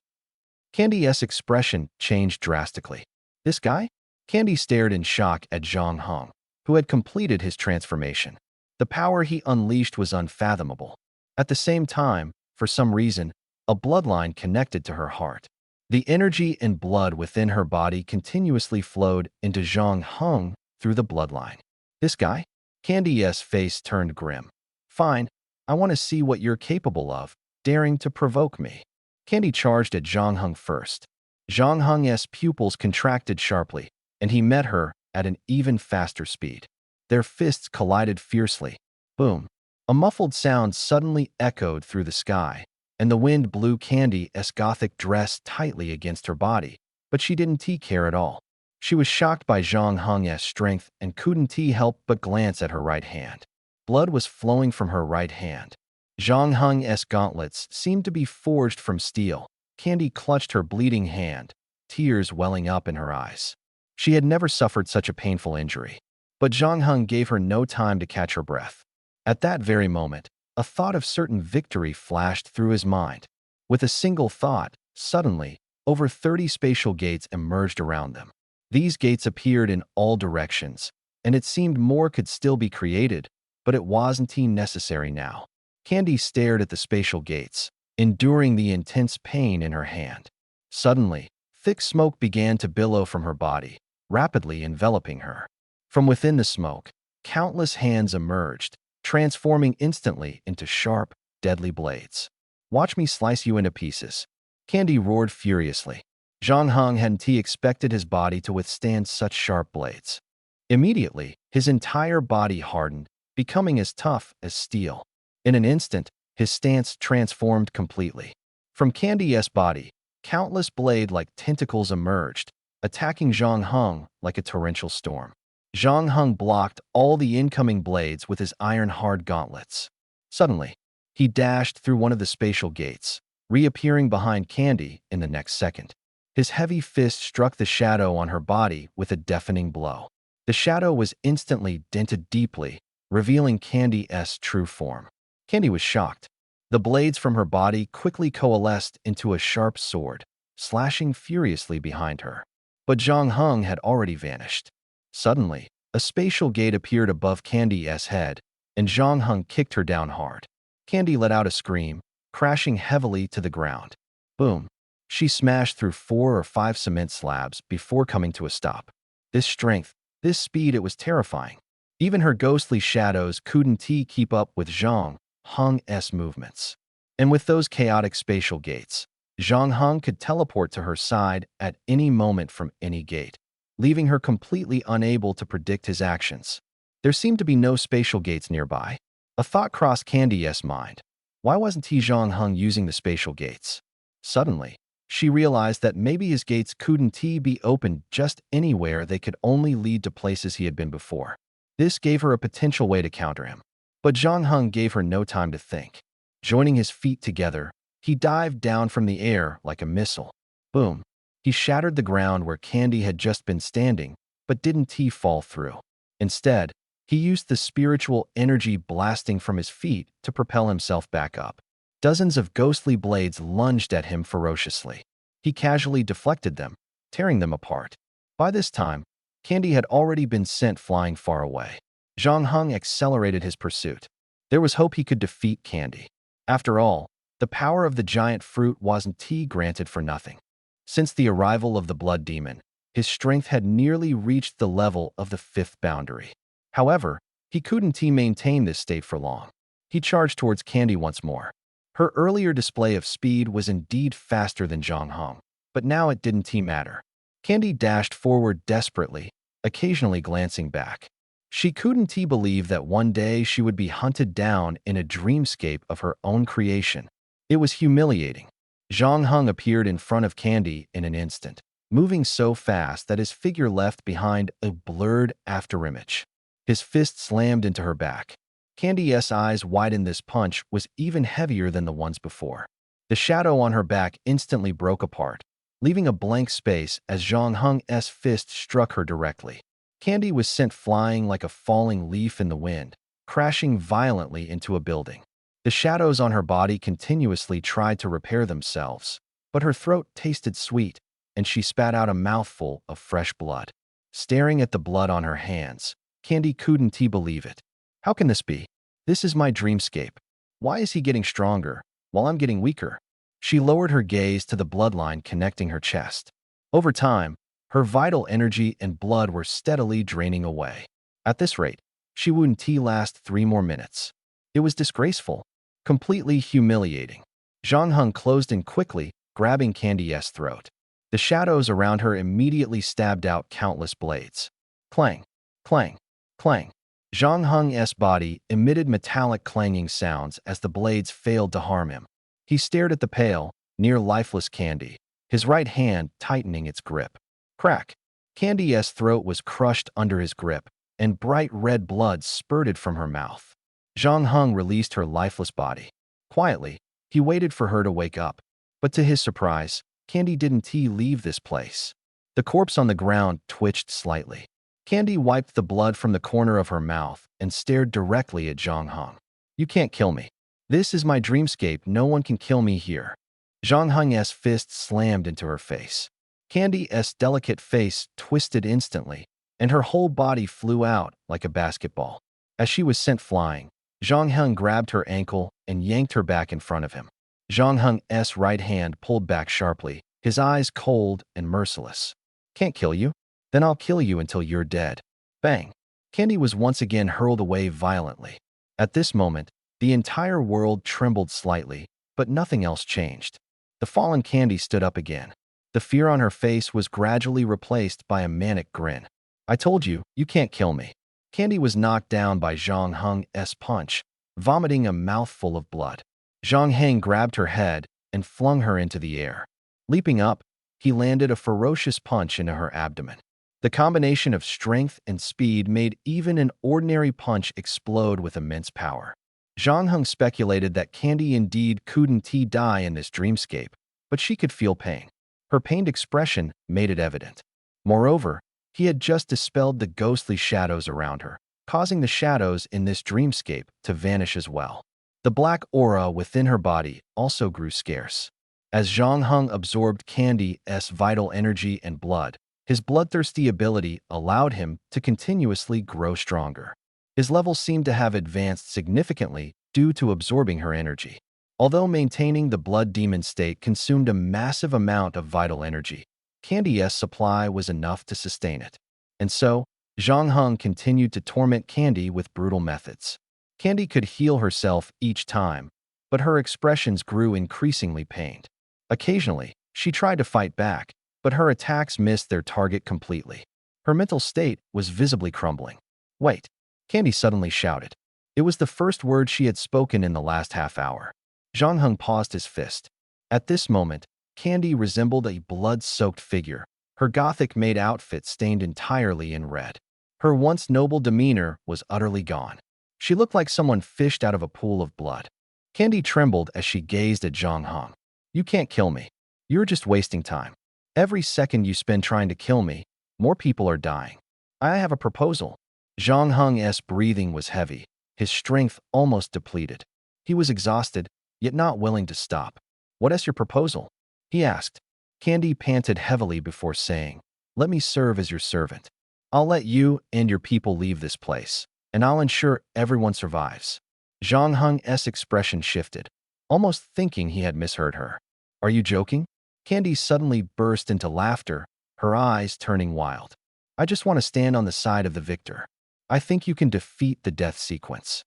Candy's expression changed drastically. This guy? Candy stared in shock at Zhang Heng, who had completed his transformation. The power he unleashed was unfathomable. At the same time, for some reason, a bloodline connected to her heart. The energy and blood within her body continuously flowed into Zhang Heng through the bloodline. This guy? Candy's face turned grim. Fine, I want to see what you're capable of, daring to provoke me. Candy charged at Zhang Heng first. Zhang Heng's pupils contracted sharply, and he met her at an even faster speed. Their fists collided fiercely. Boom. A muffled sound suddenly echoed through the sky, and the wind blew Candy's gothic dress tightly against her body, but she didn't care at all. She was shocked by Zhang Heng's strength and couldn't help but glance at her right hand. Blood was flowing from her right hand. Zhang Heng's gauntlets seemed to be forged from steel. Candy clutched her bleeding hand, tears welling up in her eyes. She had never suffered such a painful injury. But Zhang Heng gave her no time to catch her breath. At that very moment, a thought of certain victory flashed through his mind. With a single thought, suddenly, Over 30 spatial gates emerged around them. These gates appeared in all directions, and it seemed more could still be created, but it wasn't necessary now. Candy stared at the spatial gates, enduring the intense pain in her hand. Suddenly, thick smoke began to billow from her body, rapidly enveloping her. From within the smoke, countless hands emerged, transforming instantly into sharp, deadly blades. "Watch me slice you into pieces," Candy roared furiously. Zhang Heng hadn't expected his body to withstand such sharp blades. Immediately, his entire body hardened, becoming as tough as steel. In an instant, his stance transformed completely. From Candy's body, countless blade-like tentacles emerged, attacking Zhang Heng like a torrential storm. Zhang Heng blocked all the incoming blades with his iron-hard gauntlets. Suddenly, he dashed through one of the spatial gates, reappearing behind Candy in the next second. His heavy fist struck the shadow on her body with a deafening blow. The shadow was instantly dented deeply, revealing Candy's true form. Candy was shocked. The blades from her body quickly coalesced into a sharp sword, slashing furiously behind her. But Zhang Heng had already vanished. Suddenly, a spatial gate appeared above Candy's head, and Zhang Heng kicked her down hard. Candy let out a scream, crashing heavily to the ground. Boom! She smashed through 4 or 5 cement slabs before coming to a stop. This strength, this speed, it was terrifying. Even her ghostly shadows couldn't keep up with Zhang Heng's movements. And with those chaotic spatial gates, Zhang Heng could teleport to her side at any moment from any gate, leaving her completely unable to predict his actions. There seemed to be no spatial gates nearby. A thought crossed Candy's mind. Why wasn't Zhang Heng using the spatial gates? Suddenly, she realized that maybe his gates couldn't be opened just anywhere, they could only lead to places he had been before. This gave her a potential way to counter him. But Zhang Heng gave her no time to think. Joining his feet together, he dived down from the air like a missile. Boom! He shattered the ground where Candy had just been standing, but didn't fall through. Instead, he used the spiritual energy blasting from his feet to propel himself back up. Dozens of ghostly blades lunged at him ferociously. He casually deflected them, tearing them apart. By this time, Candy had already been sent flying far away. Zhang Heng accelerated his pursuit. There was hope he could defeat Candy. After all, the power of the giant fruit wasn't granted for nothing. Since the arrival of the blood demon, his strength had nearly reached the level of the 5th boundary. However, he couldn't maintain this state for long. He charged towards Candy once more. Her earlier display of speed was indeed faster than Zhang Heng, but now it didn't matter. Candy dashed forward desperately, occasionally glancing back. She couldn't believe that one day she would be hunted down in a dreamscape of her own creation. It was humiliating. Zhang Heng appeared in front of Candy in an instant, moving so fast that his figure left behind a blurred afterimage. His fist slammed into her back. Candy's eyes widened. This punch was even heavier than the ones before. The shadow on her back instantly broke apart, leaving a blank space as Zhang Heng's fist struck her directly. Candy was sent flying like a falling leaf in the wind, crashing violently into a building. The shadows on her body continuously tried to repair themselves, but her throat tasted sweet, and she spat out a mouthful of fresh blood. Staring at the blood on her hands, Candy couldn't believe it. How can this be? This is my dreamscape. Why is he getting stronger, while I'm getting weaker? She lowered her gaze to the bloodline connecting her chest. Over time, her vital energy and blood were steadily draining away. At this rate, she wouldn't last 3 more minutes. It was disgraceful, completely humiliating. Zhang Heng closed in quickly, grabbing Candy's throat. The shadows around her immediately stabbed out countless blades. Clang, clang, clang. Zhang Heng's body emitted metallic clanging sounds as the blades failed to harm him. He stared at the pale, near-lifeless Candy, his right hand tightening its grip. Crack! Candy's throat was crushed under his grip, and bright red blood spurted from her mouth. Zhang Heng released her lifeless body. Quietly, he waited for her to wake up, but to his surprise, Candy didn't leave this place. The corpse on the ground twitched slightly. Candy wiped the blood from the corner of her mouth and stared directly at Zhang Heng. "You can't kill me. This is my dreamscape. No one can kill me here." Zhang Heng's fist slammed into her face. Candy's delicate face twisted instantly, and her whole body flew out like a basketball. As she was sent flying, Zhang Heng grabbed her ankle and yanked her back in front of him. Zhang Heng's right hand pulled back sharply, his eyes cold and merciless. Can't kill you? Then I'll kill you until you're dead. Bang! Candy was once again hurled away violently. At this moment, the entire world trembled slightly, but nothing else changed. The fallen Candy stood up again. The fear on her face was gradually replaced by a manic grin. I told you, you can't kill me. Candy was knocked down by Zhang Heng's punch, vomiting a mouthful of blood. Zhang Heng grabbed her head and flung her into the air. Leaping up, he landed a ferocious punch into her abdomen. The combination of strength and speed made even an ordinary punch explode with immense power. Zhang Heng speculated that Candy indeed couldn't die in this dreamscape, but she could feel pain. Her pained expression made it evident. Moreover, he had just dispelled the ghostly shadows around her, causing the shadows in this dreamscape to vanish as well. The black aura within her body also grew scarce. As Zhang Heng absorbed Candy's vital energy and blood, his bloodthirsty ability allowed him to continuously grow stronger. His levels seemed to have advanced significantly due to absorbing her energy. Although maintaining the blood demon state consumed a massive amount of vital energy, Candy's supply was enough to sustain it. And so, Zhang Heng continued to torment Candy with brutal methods. Candy could heal herself each time, but her expressions grew increasingly pained. Occasionally, she tried to fight back, but her attacks missed their target completely. Her mental state was visibly crumbling. Wait, Candy suddenly shouted. It was the first word she had spoken in the last half hour. Zhang Heng paused his fist. At this moment, Candy resembled a blood-soaked figure, her gothic-made outfit stained entirely in red. Her once noble demeanor was utterly gone. She looked like someone fished out of a pool of blood. Candy trembled as she gazed at Zhang Heng. You can't kill me. You're just wasting time. Every second you spend trying to kill me, more people are dying. I have a proposal. Zhang Heng's breathing was heavy, his strength almost depleted. He was exhausted, yet not willing to stop. What is your proposal? He asked. Candy panted heavily before saying, let me serve as your servant. I'll let you and your people leave this place, and I'll ensure everyone survives. Zhang Heng's expression shifted, almost thinking he had misheard her. Are you joking? Candy suddenly burst into laughter, her eyes turning wild. I just want to stand on the side of the victor. I think you can defeat the death sequence.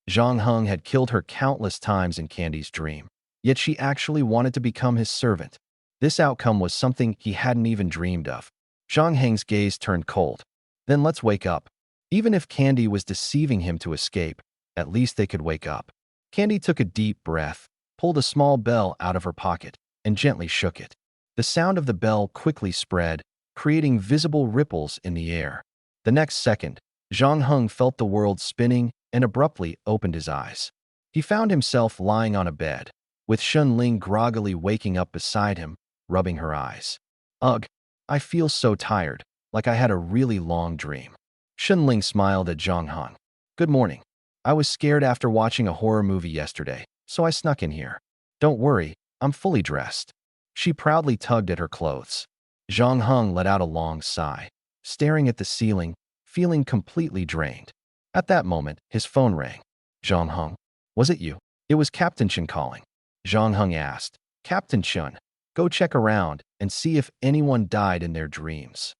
Zhang Heng had killed her countless times in Candy's dream, yet she actually wanted to become his servant. This outcome was something he hadn't even dreamed of. Zhang Heng's gaze turned cold. Then let's wake up. Even if Candy was deceiving him to escape, at least they could wake up. Candy took a deep breath, pulled a small bell out of her pocket, and gently shook it. The sound of the bell quickly spread, creating visible ripples in the air. The next second, Zhang Heng felt the world spinning and abruptly opened his eyes. He found himself lying on a bed, with Shunling groggily waking up beside him, rubbing her eyes. Ugh, I feel so tired, like I had a really long dream. Shunling smiled at Zhang Heng. Good morning. I was scared after watching a horror movie yesterday, so I snuck in here. Don't worry, I'm fully dressed. She proudly tugged at her clothes. Zhang Heng let out a long sigh, staring at the ceiling, feeling completely drained. At that moment, his phone rang. Zhang Heng, was it you? It was Captain Chen calling. Zhang Heng asked. Captain Chen, go check around and see if anyone died in their dreams.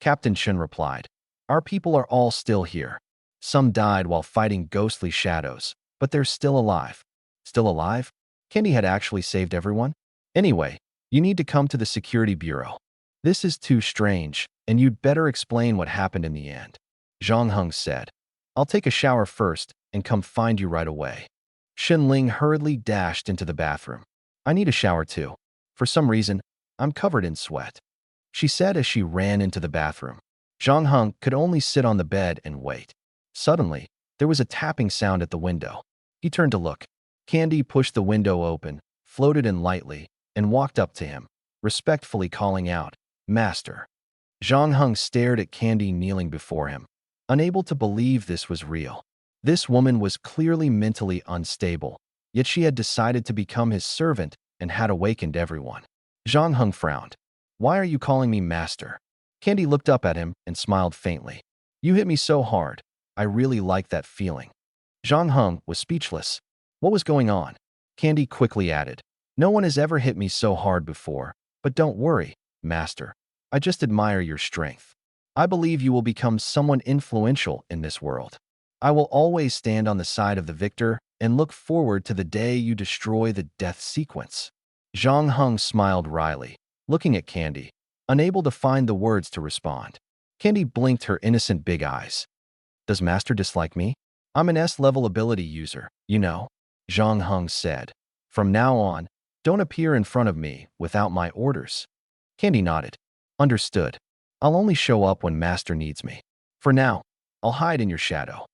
Captain Chen replied. Our people are all still here. Some died while fighting ghostly shadows, but they're still alive. Still alive? Candy had actually saved everyone? Anyway, you need to come to the security bureau. This is too strange, and you'd better explain what happened in the end. Zhang Heng said. I'll take a shower first and come find you right away. Shenling hurriedly dashed into the bathroom. I need a shower too. For some reason, I'm covered in sweat. She said as she ran into the bathroom. Zhang Heng could only sit on the bed and wait. Suddenly, there was a tapping sound at the window. He turned to look. Candy pushed the window open, floated in lightly, and walked up to him, respectfully calling out, Master. Zhang Heng stared at Candy kneeling before him, unable to believe this was real. This woman was clearly mentally unstable, yet she had decided to become his servant and had awakened everyone. Zhang Heng frowned. Why are you calling me master? Candy looked up at him and smiled faintly. You hit me so hard. I really like that feeling. Zhang Heng was speechless. What was going on? Candy quickly added. No one has ever hit me so hard before, but don't worry, master. I just admire your strength. I believe you will become someone influential in this world. I will always stand on the side of the victor and look forward to the day you destroy the death sequence. Zhang Heng smiled wryly, looking at Candy, unable to find the words to respond. Candy blinked her innocent big eyes. Does Master dislike me? I'm an S-level ability user, you know, Zhang Heng said. From now on, don't appear in front of me without my orders. Candy nodded. Understood. I'll only show up when Master needs me. For now, I'll hide in your shadow.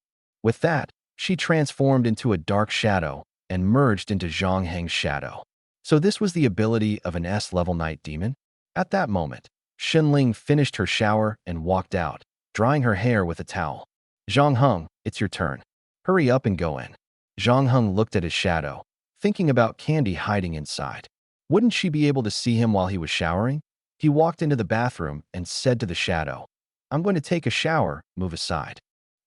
With that, she transformed into a dark shadow and merged into Zhang Heng's shadow. So this was the ability of an S-level night demon? At that moment, Xinling finished her shower and walked out, drying her hair with a towel. Zhang Heng, it's your turn. Hurry up and go in. Zhang Heng looked at his shadow, thinking about Candy hiding inside. Wouldn't she be able to see him while he was showering? He walked into the bathroom and said to the shadow, I'm going to take a shower, move aside.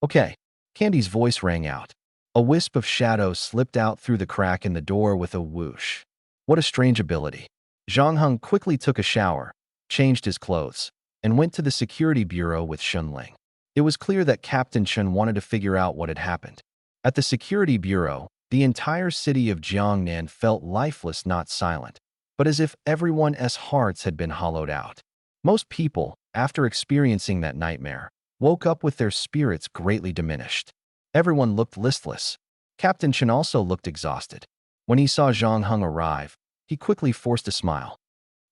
Okay. Candy's voice rang out. A wisp of shadow slipped out through the crack in the door with a whoosh. What a strange ability. Zhang Heng quickly took a shower, changed his clothes, and went to the security bureau with Xunling. It was clear that Captain Chen wanted to figure out what had happened. At the security bureau, the entire city of Jiangnan felt lifeless, not silent, but as if everyone's hearts had been hollowed out. Most people, after experiencing that nightmare, woke up with their spirits greatly diminished. Everyone looked listless. Captain Chen also looked exhausted. When he saw Zhang Heng arrive, he quickly forced a smile.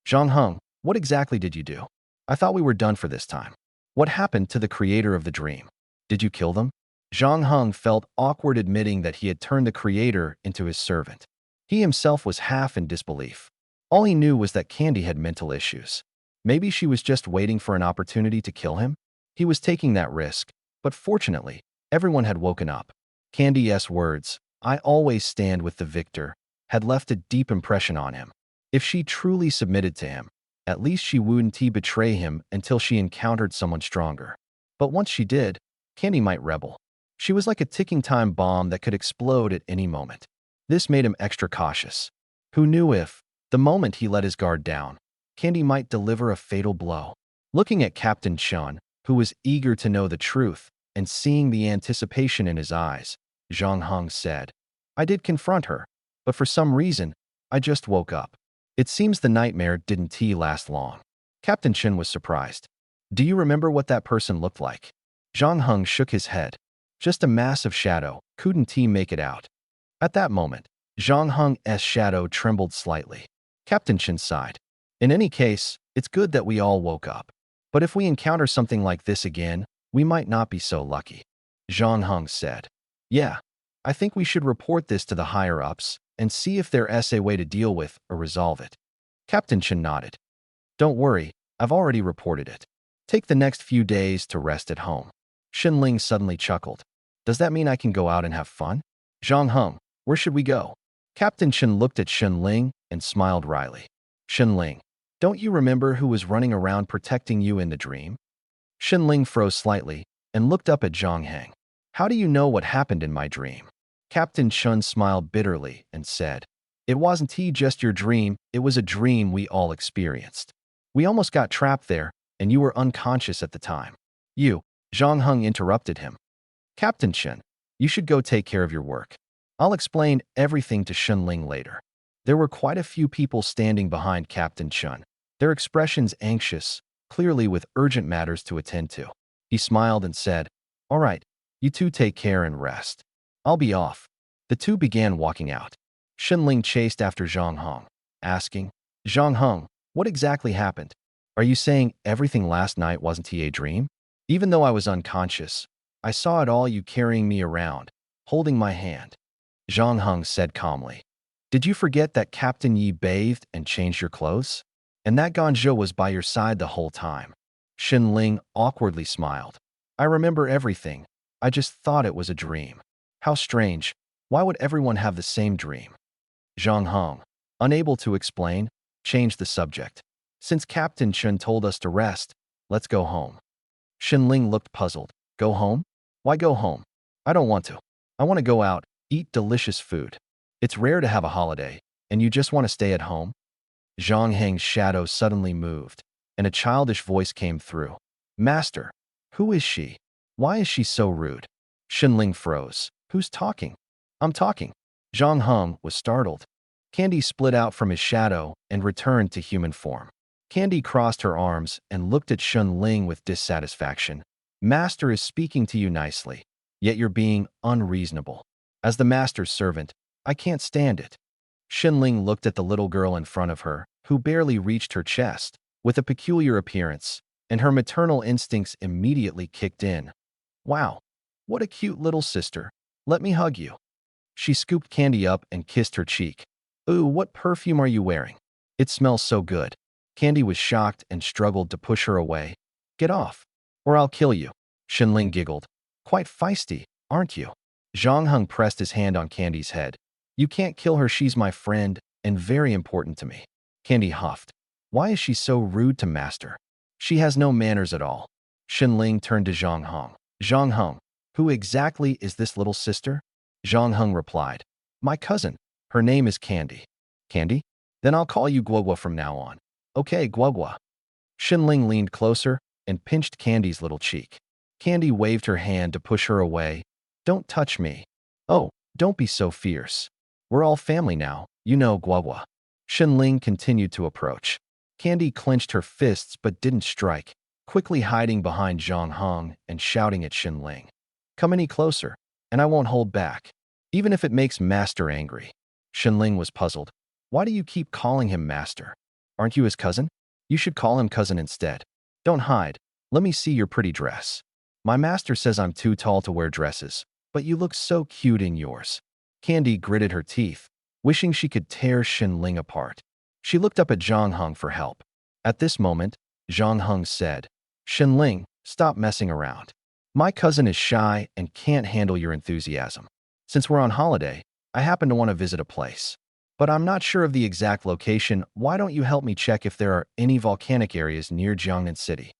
Zhang Heng, what exactly did you do? I thought we were done for this time. What happened to the creator of the dream? Did you kill them? Zhang Heng felt awkward admitting that he had turned the creator into his servant. He himself was half in disbelief. All he knew was that Candy had mental issues. Maybe she was just waiting for an opportunity to kill him? He was taking that risk, but fortunately, everyone had woken up. Candy's words, I always stand with the victor, had left a deep impression on him. If she truly submitted to him, at least she wouldn't betray him until she encountered someone stronger. But once she did, Candy might rebel. She was like a ticking time bomb that could explode at any moment. This made him extra cautious. Who knew if, the moment he let his guard down, Candy might deliver a fatal blow? Looking at Captain Chen, who was eager to know the truth, and seeing the anticipation in his eyes, Zhang Heng said, I did confront her, but for some reason, I just woke up. It seems the nightmare didn't last long. Captain Chen was surprised. Do you remember what that person looked like? Zhang Heng shook his head. Just a mass of shadow, couldn't make it out. At that moment, Zhang Heng's shadow trembled slightly. Captain Chen sighed. In any case, it's good that we all woke up. But if we encounter something like this again, we might not be so lucky. Zhang Heng said. Yeah, I think we should report this to the higher-ups and see if there's a way to deal with or resolve it. Captain Chen nodded. Don't worry, I've already reported it. Take the next few days to rest at home. Xinling suddenly chuckled. Does that mean I can go out and have fun? Zhang Heng, where should we go? Captain Chen looked at Xinling and smiled wryly. Xinling, don't you remember who was running around protecting you in the dream? Xinling froze slightly and looked up at Zhang Heng. How do you know what happened in my dream? Captain Chen smiled bitterly and said, It wasn't just your dream, it was a dream we all experienced. We almost got trapped there, and you were unconscious at the time. You, Zhang Heng interrupted him. Captain Chen, you should go take care of your work. I'll explain everything to Xinling later. There were quite a few people standing behind Captain Chen, their expressions anxious, clearly with urgent matters to attend to. He smiled and said, All right, you two take care and rest. I'll be off. The two began walking out. Xinling chased after Zhang Heng, asking, Zhang Heng, what exactly happened? Are you saying everything last night wasn't a dream? Even though I was unconscious, I saw it all, you carrying me around, holding my hand. Zhang Heng said calmly. Did you forget that Captain Yi bathed and changed your clothes? And that Ganzhou was by your side the whole time? Xinling awkwardly smiled. I remember everything. I just thought it was a dream. How strange. Why would everyone have the same dream? Zhang Heng. Unable to explain, changed the subject. Since Captain Chun told us to rest, let's go home. Shinling looked puzzled. Go home? Why go home? I don't want to. I want to go out, eat delicious food. It's rare to have a holiday, and you just want to stay at home? Zhang Heng's shadow suddenly moved, and a childish voice came through. Master, who is she? Why is she so rude? Shinling froze. Who's talking? I'm talking. Zhang Heng was startled. Candy split out from his shadow and returned to human form. Candy crossed her arms and looked at Shinling with dissatisfaction. Master is speaking to you nicely, yet you're being unreasonable. As the master's servant, I can't stand it. Shinling looked at the little girl in front of her, who barely reached her chest, with a peculiar appearance, and her maternal instincts immediately kicked in. Wow, what a cute little sister. Let me hug you. She scooped Candy up and kissed her cheek. Ooh, what perfume are you wearing? It smells so good. Candy was shocked and struggled to push her away. Get off, or I'll kill you. Shinling giggled. Quite feisty, aren't you? Zhang Heng pressed his hand on Candy's head. You can't kill her, she's my friend and very important to me. Candy huffed. Why is she so rude to Master? She has no manners at all. Shinling turned to Zhang Heng. Zhang Heng, who exactly is this little sister? Zhang Heng replied. My cousin. Her name is Candy. Candy? Then I'll call you Guogua from now on. Okay, Guogua. Shinling leaned closer and pinched Candy's little cheek. Candy waved her hand to push her away. Don't touch me. Oh, don't be so fierce. We're all family now, you know, Guogua. Shinling continued to approach. Candy clenched her fists but didn't strike, quickly hiding behind Zhang Heng and shouting at Shinling. Come any closer, and I won't hold back, even if it makes Master angry. Shinling was puzzled. Why do you keep calling him Master? Aren't you his cousin? You should call him cousin instead. Don't hide. Let me see your pretty dress. My master says I'm too tall to wear dresses, but you look so cute in yours. Candy gritted her teeth, wishing she could tear Shinling apart. She looked up at Zhang Heng for help. At this moment, Zhang Heng said, Shinling, stop messing around. My cousin is shy and can't handle your enthusiasm. Since we're on holiday, I happen to want to visit a place. But I'm not sure of the exact location. Why don't you help me check if there are any volcanic areas near Jiangnan City?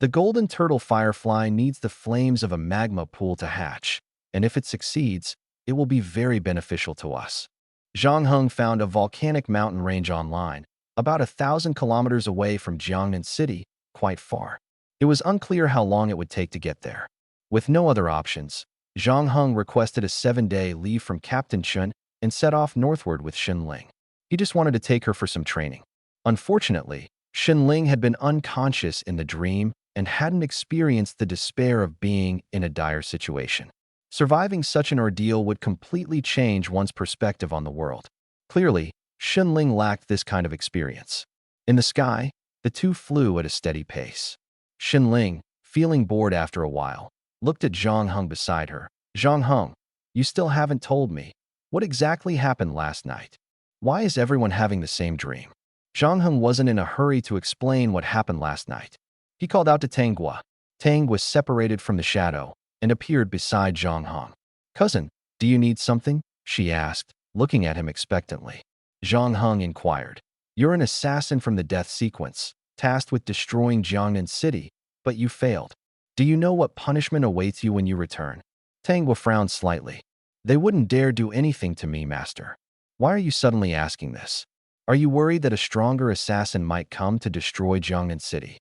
The golden turtle firefly needs the flames of a magma pool to hatch, and if it succeeds, it will be very beneficial to us. Zhang Heng found a volcanic mountain range online, about 1,000 kilometers away from Jiangnan City, quite far. It was unclear how long it would take to get there. With no other options, Zhang Heng requested a 7-day leave from Captain Chun and set off northward with Shinling. He just wanted to take her for some training. Unfortunately, Shinling had been unconscious in the dream and hadn't experienced the despair of being in a dire situation. Surviving such an ordeal would completely change one's perspective on the world. Clearly, Shinling lacked this kind of experience. In the sky, the two flew at a steady pace. Shinling, feeling bored after a while, looked at Zhang Heng beside her. Zhang Heng, you still haven't told me. What exactly happened last night? Why is everyone having the same dream? Zhang Heng wasn't in a hurry to explain what happened last night. He called out to Tanggua. Tang was separated from the shadow and appeared beside Zhang Heng. Cousin, do you need something? She asked, looking at him expectantly. Zhang Heng inquired. You're an assassin from the death sequence, tasked with destroying Jiangnan City, but you failed. Do you know what punishment awaits you when you return? Tanggua frowned slightly. They wouldn't dare do anything to me, Master. Why are you suddenly asking this? Are you worried that a stronger assassin might come to destroy Jiangnan City?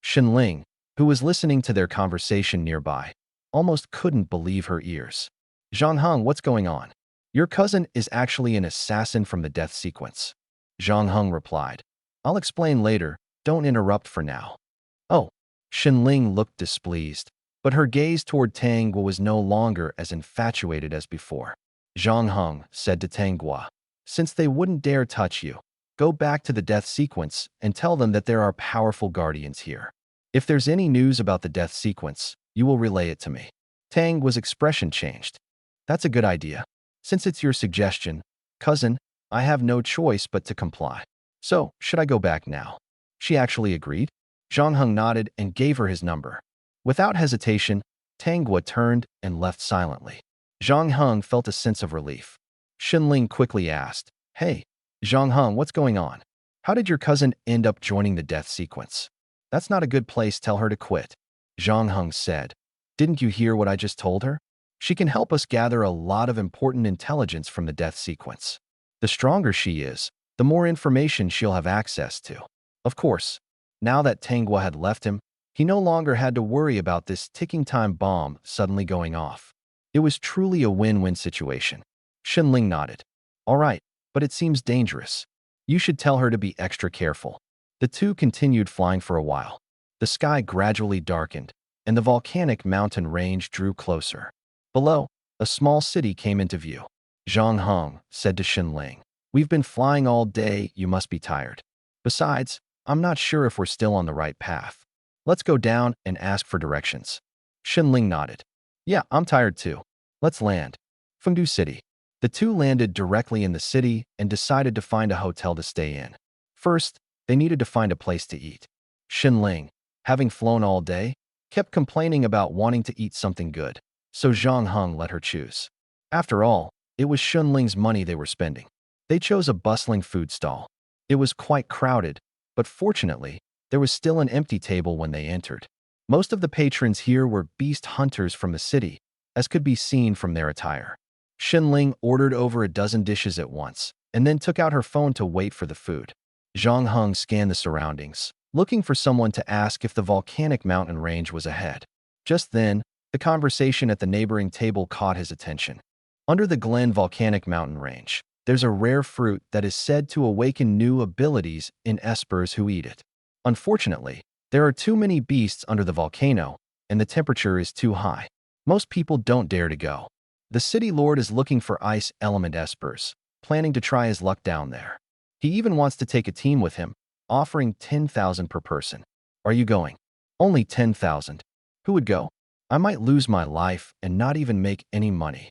Shinling, who was listening to their conversation nearby, almost couldn't believe her ears. Zhang Heng, what's going on? Your cousin is actually an assassin from the death sequence. Zhang Heng replied. I'll explain later, don't interrupt for now. Oh, Shinling looked displeased, but her gaze toward Tanggua was no longer as infatuated as before. Zhang Heng said to Tanggua, since they wouldn't dare touch you, go back to the death sequence and tell them that there are powerful guardians here. If there's any news about the death sequence, you will relay it to me. Tangua's expression changed. That's a good idea. Since it's your suggestion, cousin, I have no choice but to comply. So, should I go back now? She actually agreed. Zhang Heng nodded and gave her his number. Without hesitation, Tanggua turned and left silently. Zhang Heng felt a sense of relief. Shinling quickly asked, Hey, Zhang Heng, what's going on? How did your cousin end up joining the death sequence? That's not a good place, tell her to quit. Zhang Heng said. Didn't you hear what I just told her? She can help us gather a lot of important intelligence from the death sequence. The stronger she is, the more information she'll have access to. Of course, now that Tanghua had left him, he no longer had to worry about this ticking time bomb suddenly going off. It was truly a win-win situation. Shenling nodded. All right, but it seems dangerous. You should tell her to be extra careful. The two continued flying for a while. The sky gradually darkened, and the volcanic mountain range drew closer. Below, a small city came into view. Zhang Heng said to Shenling, "We've been flying all day, you must be tired. Besides, I'm not sure if we're still on the right path. Let's go down and ask for directions." Shenling nodded. "Yeah, I'm tired too. Let's land." Fengdu City. The two landed directly in the city and decided to find a hotel to stay in. First, they needed to find a place to eat. Shenling, having flown all day, kept complaining about wanting to eat something good, so Zhang Heng let her choose. After all, it was Shenling's money they were spending. They chose a bustling food stall. It was quite crowded, but fortunately, there was still an empty table when they entered. Most of the patrons here were beast hunters from the city, as could be seen from their attire. Shenling ordered over a dozen dishes at once, and then took out her phone to wait for the food. Zhang Heng scanned the surroundings, looking for someone to ask if the volcanic mountain range was ahead. Just then, the conversation at the neighboring table caught his attention. Under the Glen volcanic mountain range, there's a rare fruit that is said to awaken new abilities in espers who eat it. Unfortunately, there are too many beasts under the volcano, and the temperature is too high. Most people don't dare to go. The city lord is looking for ice element espers, planning to try his luck down there. He even wants to take a team with him, offering 10,000 per person. Are you going? Only 10,000. Who would go? I might lose my life and not even make any money.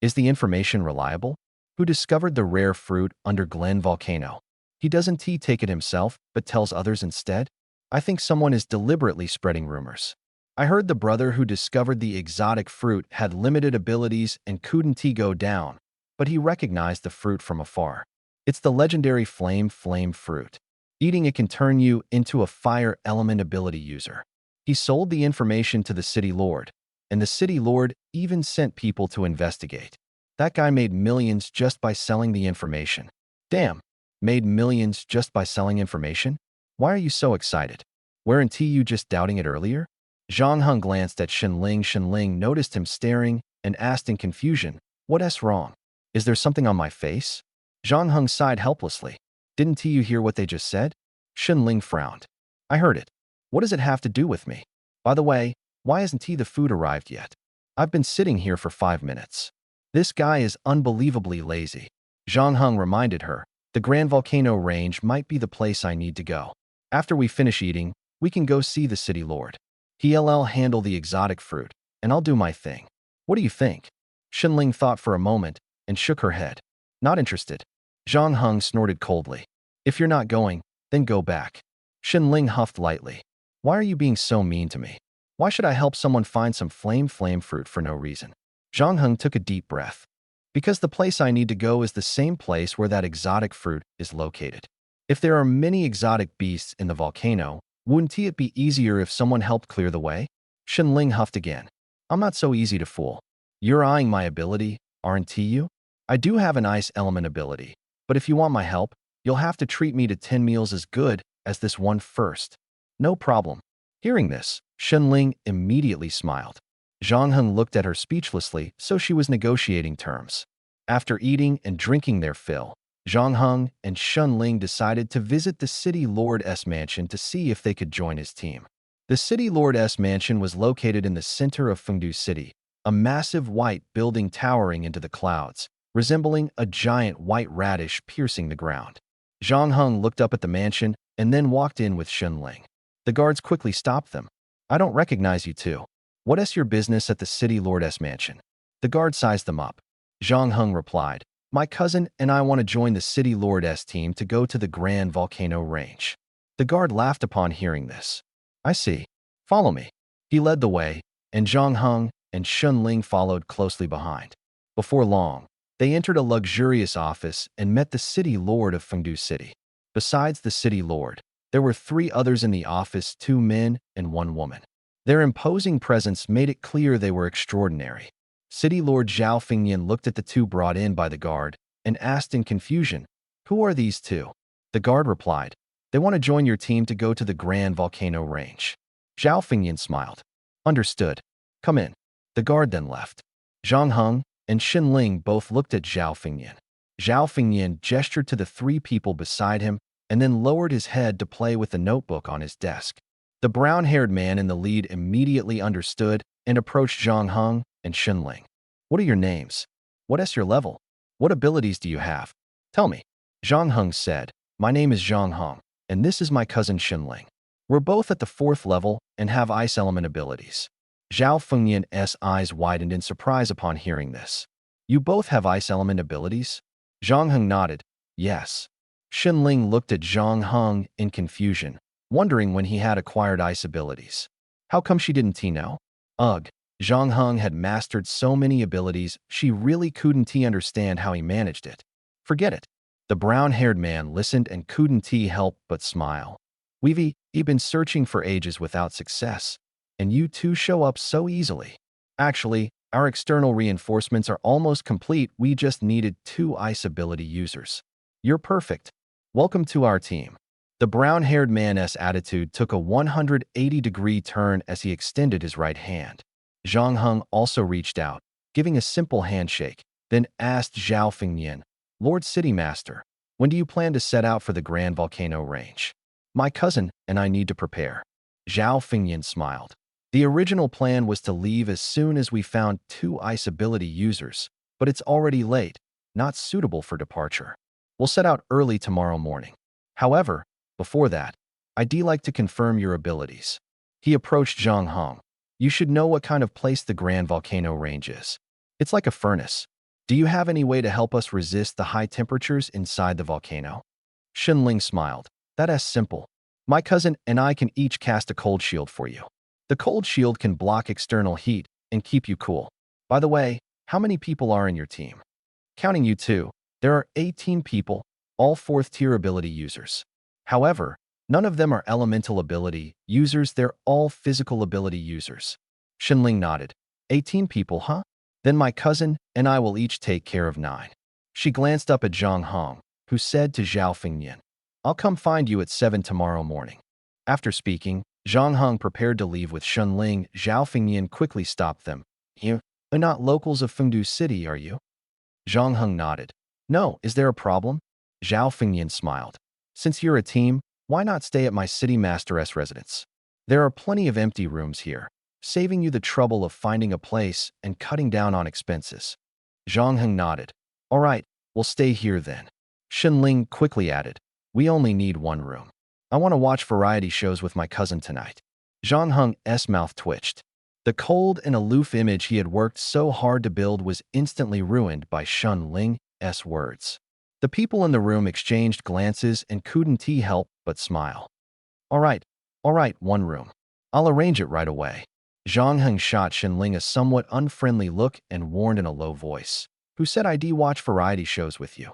Is the information reliable? Who discovered the rare fruit under Glen Volcano? He doesn't take it himself, but tells others instead? I think someone is deliberately spreading rumors. I heard the brother who discovered the exotic fruit had limited abilities and couldn't go down, but he recognized the fruit from afar. It's the legendary flame fruit. Eating it can turn you into a fire element ability user. He sold the information to the city lord, and the city lord even sent people to investigate. That guy made millions just by selling the information. Damn, made millions just by selling information? Why are you so excited? Weren't you just doubting it earlier? Zhang Heng glanced at Shenling. Shenling noticed him staring and asked in confusion, "What's wrong? Is there something on my face?" Zhang Heng sighed helplessly. "Didn't you hear what they just said?" Shenling frowned. "I heard it. What does it have to do with me? By the way, why hasn't the food arrived yet? I've been sitting here for 5 minutes. This guy is unbelievably lazy." Zhang Heng reminded her, "The Grand Volcano Range might be the place I need to go. After we finish eating, we can go see the city lord. He'll handle the exotic fruit, and I'll do my thing. What do you think?" Shenling thought for a moment and shook her head. "Not interested." Zhang Heng snorted coldly. "If you're not going, then go back." Shenling huffed lightly. "Why are you being so mean to me? Why should I help someone find some flame fruit for no reason?" Zhang Heng took a deep breath. "Because the place I need to go is the same place where that exotic fruit is located. If there are many exotic beasts in the volcano, wouldn't it be easier if someone helped clear the way?" Shenling huffed again. "I'm not so easy to fool. You're eyeing my ability, aren't you? I do have an ice element ability, but if you want my help, you'll have to treat me to 10 meals as good as this one first." "No problem." Hearing this, Shenling immediately smiled. Zhang Heng looked at her speechlessly, so she was negotiating terms. After eating and drinking their fill, Zhang Heng and Shenling decided to visit the city lord's mansion to see if they could join his team. The city lord's mansion was located in the center of Fengdu City, a massive white building towering into the clouds, resembling a giant white radish piercing the ground. Zhang Heng looked up at the mansion and then walked in with Shenling. The guards quickly stopped them. "I don't recognize you two. What's your business at the city lord's mansion?" The guard sized them up. Zhang Heng replied, "My cousin and I want to join the city lord's team to go to the Grand Volcano Range." The guard laughed upon hearing this. "I see. Follow me." He led the way, and Zhang Heng and Shenling followed closely behind. Before long, They entered a luxurious office and met the city lord of Fengdu City. Besides the city lord, there were 3 others in the office, 2 men and 1 woman. Their imposing presence made it clear they were extraordinary. City Lord Zhao Fengyan looked at the 2 brought in by the guard and asked in confusion, "Who are these 2?" The guard replied, "They want to join your team to go to the Grand Volcano Range." Zhao Fengyan smiled. "Understood. Come in." The guard then left. Zhang Heng and Xin Ling both looked at Zhao Fengyan. Zhao Fengyan gestured to the 3 people beside him and then lowered his head to play with the notebook on his desk. The brown-haired man in the lead immediately understood and approached Zhang Heng and Xin Ling. "What are your names? What is your level? What abilities do you have? Tell me." Zhang Heng said, "My name is Zhang Heng, and this is my cousin Xin Ling. We're both at the 4th level and have ice element abilities." Zhao Fengyan's eyes widened in surprise upon hearing this. "You both have ice element abilities?" Zhang Heng nodded. "Yes." Xin Ling looked at Zhang Heng in confusion, wondering when he had acquired ice abilities. How come she didn't know? Ugh, Zhang Heng had mastered so many abilities, she really couldn't understand how he managed it. Forget it. The brown-haired man listened and couldn't help but smile. "We've been searching for ages without success, and you 2 show up so easily. Actually, our external reinforcements are almost complete. We just needed 2 ice ability users. You're perfect. Welcome to our team." The brown-haired man's attitude took a 180-degree turn as he extended his right hand. Zhang Heng also reached out, giving a simple handshake, then asked Zhao Fengyan, "Lord City Master, when do you plan to set out for the Grand Volcano Range?" "My cousin and I need to prepare." Zhao Fengyan smiled. "The original plan was to leave as soon as we found 2 ice ability users, but it's already late, not suitable for departure. We'll set out early tomorrow morning. However, before that, I'd like to confirm your abilities." He approached Zhang Heng. "You should know what kind of place the Grand Volcano Range is. It's like a furnace. Do you have any way to help us resist the high temperatures inside the volcano?" Xin Ling smiled. "That's simple. My cousin and I can each cast a cold shield for you. The cold shield can block external heat and keep you cool. By the way, how many people are in your team?" "Counting you 2, there are 18 people, all 4th-tier ability users. However, none of them are elemental ability users, they're all physical ability users." Xin Ling nodded. 18 people, huh? Then my cousin and I will each take care of 9. She glanced up at Zhang Heng, who said to Zhao Fengyan, "I'll come find you at 7 tomorrow morning." After speaking, Zhang Heng prepared to leave with Xin Ling. Zhao Fengyan quickly stopped them. "You are not locals of Fengdu City, are you?" Zhang Heng nodded. "No, is there a problem?" Zhao Fengyan smiled. "Since you're a team, why not stay at my city master's residence? There are plenty of empty rooms here, saving you the trouble of finding a place and cutting down on expenses." Zhang Heng nodded. "All right, we'll stay here then." Xin Ling quickly added, "We only need 1 room. I want to watch variety shows with my cousin tonight." Zhang Heng's mouth twitched. The cold and aloof image he had worked so hard to build was instantly ruined by Xin Ling's words. The people in the room exchanged glances and couldn't help but smile. All right, 1 room. I'll arrange it right away." Zhang Heng shot Xin Ling a somewhat unfriendly look and warned in a low voice, "Who said I'd watch variety shows with you?"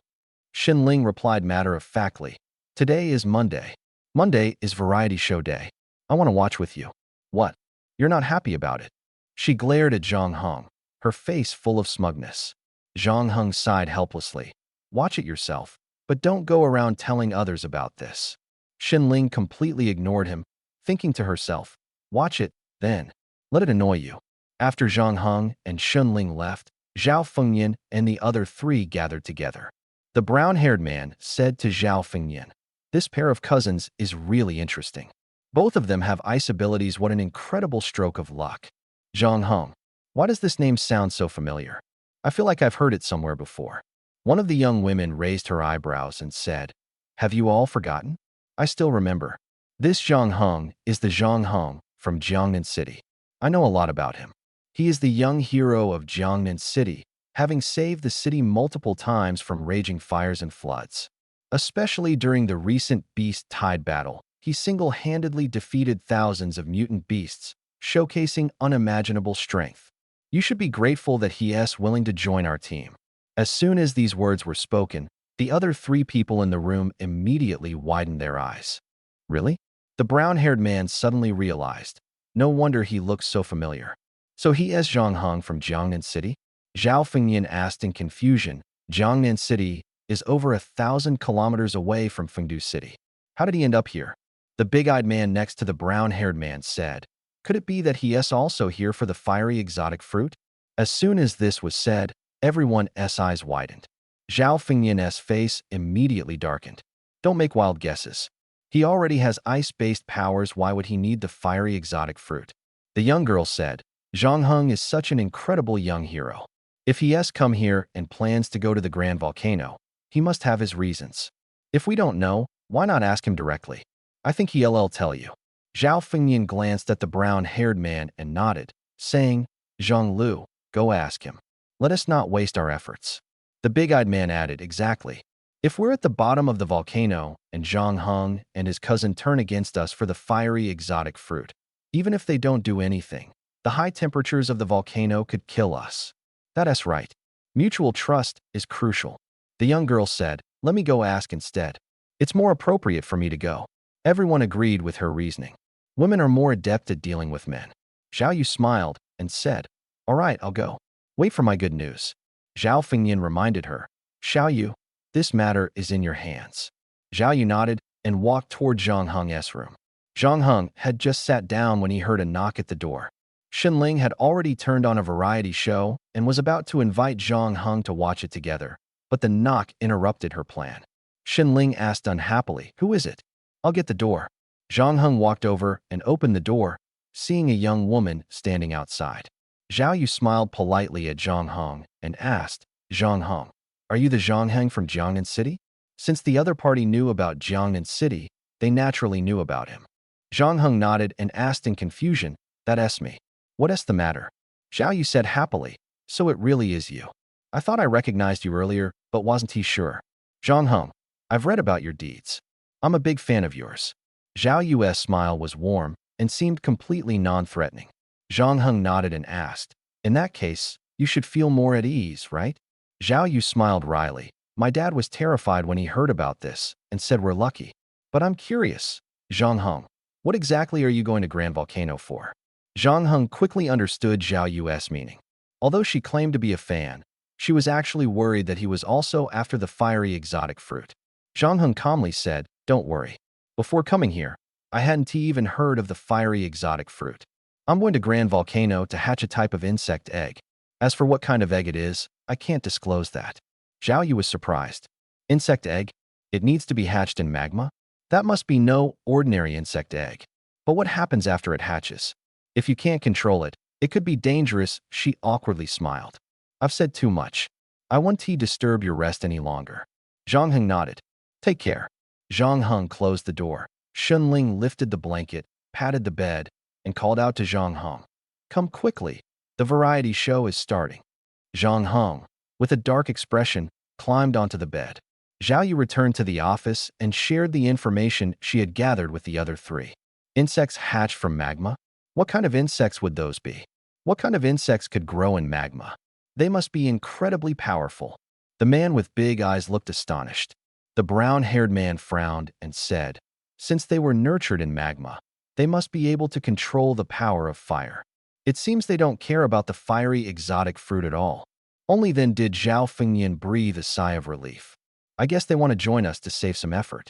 Xin Ling replied matter-of-factly, "Today is Monday. Monday is variety show day. I want to watch with you." "What? You're not happy about it?" She glared at Zhang Heng, her face full of smugness. Zhang Heng sighed helplessly. "Watch it yourself, but don't go around telling others about this." Xin Ling completely ignored him, thinking to herself, "Watch it, then. Let it annoy you." After Zhang Heng and Xin Ling left, Zhao Fengyan and the other 3 gathered together. The brown-haired man said to Zhao Fengyan, "This pair of cousins is really interesting. Both of them have ice abilities. What an incredible stroke of luck." "Zhang Heng, why does this name sound so familiar? I feel like I've heard it somewhere before." One of the young women raised her eyebrows and said, "Have you all forgotten? I still remember. This Zhang Heng is the Zhang Heng from Jiangnan City. I know a lot about him. He is the young hero of Jiangnan City, having saved the city multiple times from raging fires and floods. Especially during the recent Beast Tide battle, he single-handedly defeated thousands of mutant beasts, showcasing unimaginable strength. You should be grateful that he is willing to join our team." As soon as these words were spoken, the other three people in the room immediately widened their eyes. Really? The brown-haired man suddenly realized. No wonder he looked so familiar. So he is Zhang Heng from Jiangnan City? Zhao Fengnian asked in confusion. Jiangnan City is over 1,000 kilometers away from Fengdu City. How did he end up here? The big-eyed man next to the brown-haired man said. Could it be that he is also here for the fiery exotic fruit? As soon as this was said, everyone's eyes widened. Zhao Fengnian's face immediately darkened. Don't make wild guesses. He already has ice-based powers. Why would he need the fiery exotic fruit? The young girl said. Zhang Heng is such an incredible young hero. If he has come here and plans to go to the Grand Volcano, he must have his reasons. If we don't know, why not ask him directly? I think he'll tell you. Zhao Fengnian glanced at the brown-haired man and nodded, saying, Zhang Lu, go ask him. Let us not waste our efforts. The big-eyed man added, exactly. If we're at the bottom of the volcano and Zhang Heng and his cousin turn against us for the fiery exotic fruit, even if they don't do anything, the high temperatures of the volcano could kill us. That's right. Mutual trust is crucial. The young girl said, let me go ask instead. It's more appropriate for me to go. Everyone agreed with her reasoning. Women are more adept at dealing with men. Zhao Yu smiled and said, all right, I'll go. Wait for my good news. Zhao Fengnian reminded her. Xiao Yu, this matter is in your hands. Zhao Yu nodded and walked toward Zhang Heng's room. Zhang Heng had just sat down when he heard a knock at the door. Xinling had already turned on a variety show and was about to invite Zhang Heng to watch it together, but the knock interrupted her plan. Xinling asked unhappily, who is it? I'll get the door. Zhang Heng walked over and opened the door, seeing a young woman standing outside. Zhao Yu smiled politely at Zhang Heng and asked, Zhang Heng, are you the Zhang Heng from Jiangnan City? Since the other party knew about Jiangnan City, they naturally knew about him. Zhang Heng nodded and asked in confusion, that's me. What's the matter? Zhao Yu said happily, so it really is you. I thought I recognized you earlier, but wasn't he sure. Zhang Heng, I've read about your deeds. I'm a big fan of yours. Zhao Yu's smile was warm and seemed completely non-threatening. Zhang Heng nodded and asked, in that case, you should feel more at ease, right? Zhao Yu smiled wryly. My dad was terrified when he heard about this and said we're lucky. But I'm curious. Zhang Heng, what exactly are you going to Grand Volcano for? Zhang Heng quickly understood Zhao Yu's meaning. Although she claimed to be a fan, she was actually worried that he was also after the fiery exotic fruit. Zhang Heng calmly said, don't worry. Before coming here, I hadn't even heard of the fiery exotic fruit. I'm going to Grand Volcano to hatch a type of insect egg. As for what kind of egg it is, I can't disclose that. Zhao Yu was surprised. Insect egg? It needs to be hatched in magma? That must be no ordinary insect egg. But what happens after it hatches? If you can't control it, it could be dangerous. She awkwardly smiled. I've said too much. I won't disturb your rest any longer. Zhang Heng nodded. Take care. Zhang Heng closed the door. Xunling lifted the blanket, patted the bed, and called out to Zhang Heng. Come quickly. The variety show is starting. Zhang Heng, with a dark expression, climbed onto the bed. Zhao Yu returned to the office and shared the information she had gathered with the other three. Insects hatched from magma? What kind of insects would those be? What kind of insects could grow in magma? They must be incredibly powerful. The man with big eyes looked astonished. The brown-haired man frowned and said, since they were nurtured in magma, they must be able to control the power of fire. It seems they don't care about the fiery exotic fruit at all. Only then did Zhao Fengnian breathe a sigh of relief. I guess they want to join us to save some effort.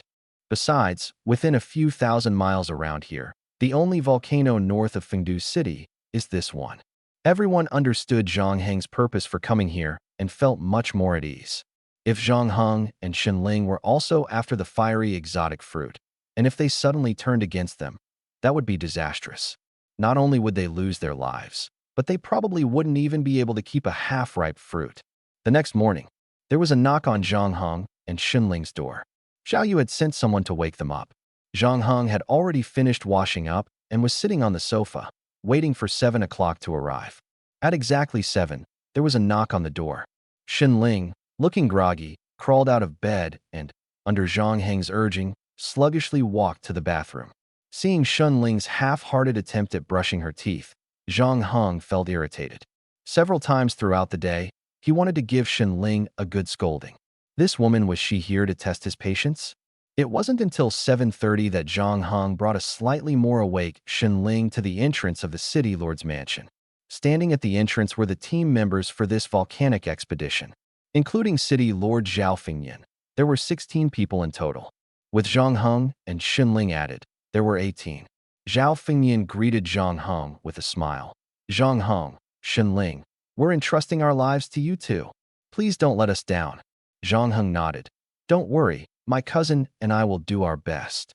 Besides, within a few thousand miles around here, the only volcano north of Fengdu City is this one. Everyone understood Zhang Heng's purpose for coming here and felt much more at ease. If Zhang Heng and Xinling were also after the fiery exotic fruit, and if they suddenly turned against them, that would be disastrous. Not only would they lose their lives, but they probably wouldn't even be able to keep a half-ripe fruit. The next morning, there was a knock on Zhang Heng and Xinling's door. Zhao Yu had sent someone to wake them up. Zhang Heng had already finished washing up and was sitting on the sofa, waiting for 7 o'clock to arrive. At exactly 7, there was a knock on the door. Xinling, looking groggy, crawled out of bed and, under Zhang Heng's urging, sluggishly walked to the bathroom. Seeing Xinling's half-hearted attempt at brushing her teeth, Zhang Heng felt irritated. Several times throughout the day, He wanted to give Shenling a good scolding. This woman, was she here to test his patience? It wasn't until 7:30 that Zhang Heng brought a slightly more awake Shenling to the entrance of the city lord's mansion. Standing at the entrance were the team members for this volcanic expedition, including city lord Zhao Fengyan. There were 16 people in total. With Zhang Heng and Shenling added, there were 18. Zhao Fengyan greeted Zhang Heng with a smile. Zhang Heng, Shenling, we're entrusting our lives to you too. Please don't let us down. Zhang Heng nodded. Don't worry, my cousin and I will do our best.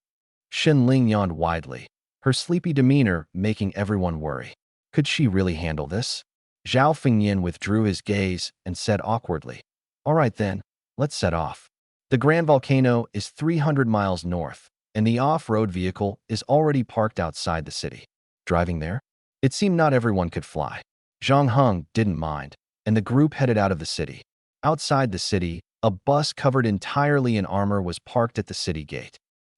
Shenling yawned widely, her sleepy demeanor making everyone worry. Could she really handle this? Zhao Fengyan withdrew his gaze and said awkwardly, all right then, let's set off. The Grand Volcano is 300 miles north, and the off-road vehicle is already parked outside the city. Driving there? It seemed not everyone could fly. Zhang Heng didn't mind, and the group headed out of the city. Outside the city, a bus covered entirely in armor was parked at the city gate.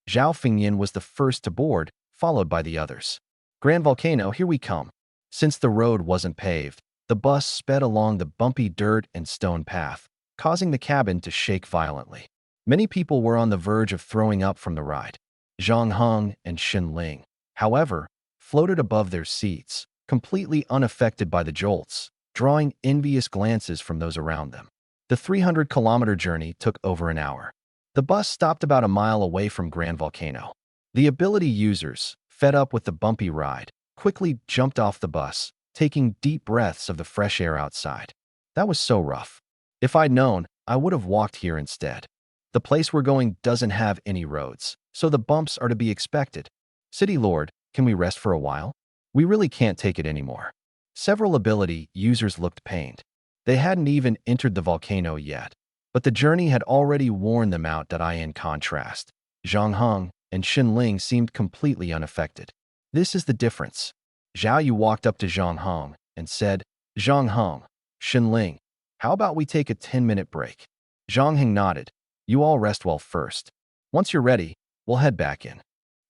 Zhao Fengyan was the first to board, followed by the others. Grand Volcano, here we come. Since the road wasn't paved, the bus sped along the bumpy dirt and stone path, causing the cabin to shake violently. Many people were on the verge of throwing up from the ride. Zhang Heng and Shenling, however, floated above their seats, completely unaffected by the jolts, drawing envious glances from those around them. The 300-kilometer journey took over an hour. The bus stopped about a mile away from Grand Volcano. The ability users, fed up with the bumpy ride, quickly jumped off the bus, taking deep breaths of the fresh air outside. That was so rough. If I'd known, I would have walked here instead. The place we're going doesn't have any roads, so the bumps are to be expected. City Lord, can we rest for a while? We really can't take it anymore. Several ability users looked pained. They hadn't even entered the volcano yet, but the journey had already worn them out. In contrast, Zhang Heng and Shenling seemed completely unaffected. This is the difference. Zhao Yu walked up to Zhang Heng and said, Zhang Heng, Shenling, how about we take a 10-minute break? Zhang Heng nodded. You all rest well first. Once you're ready, we'll head back in.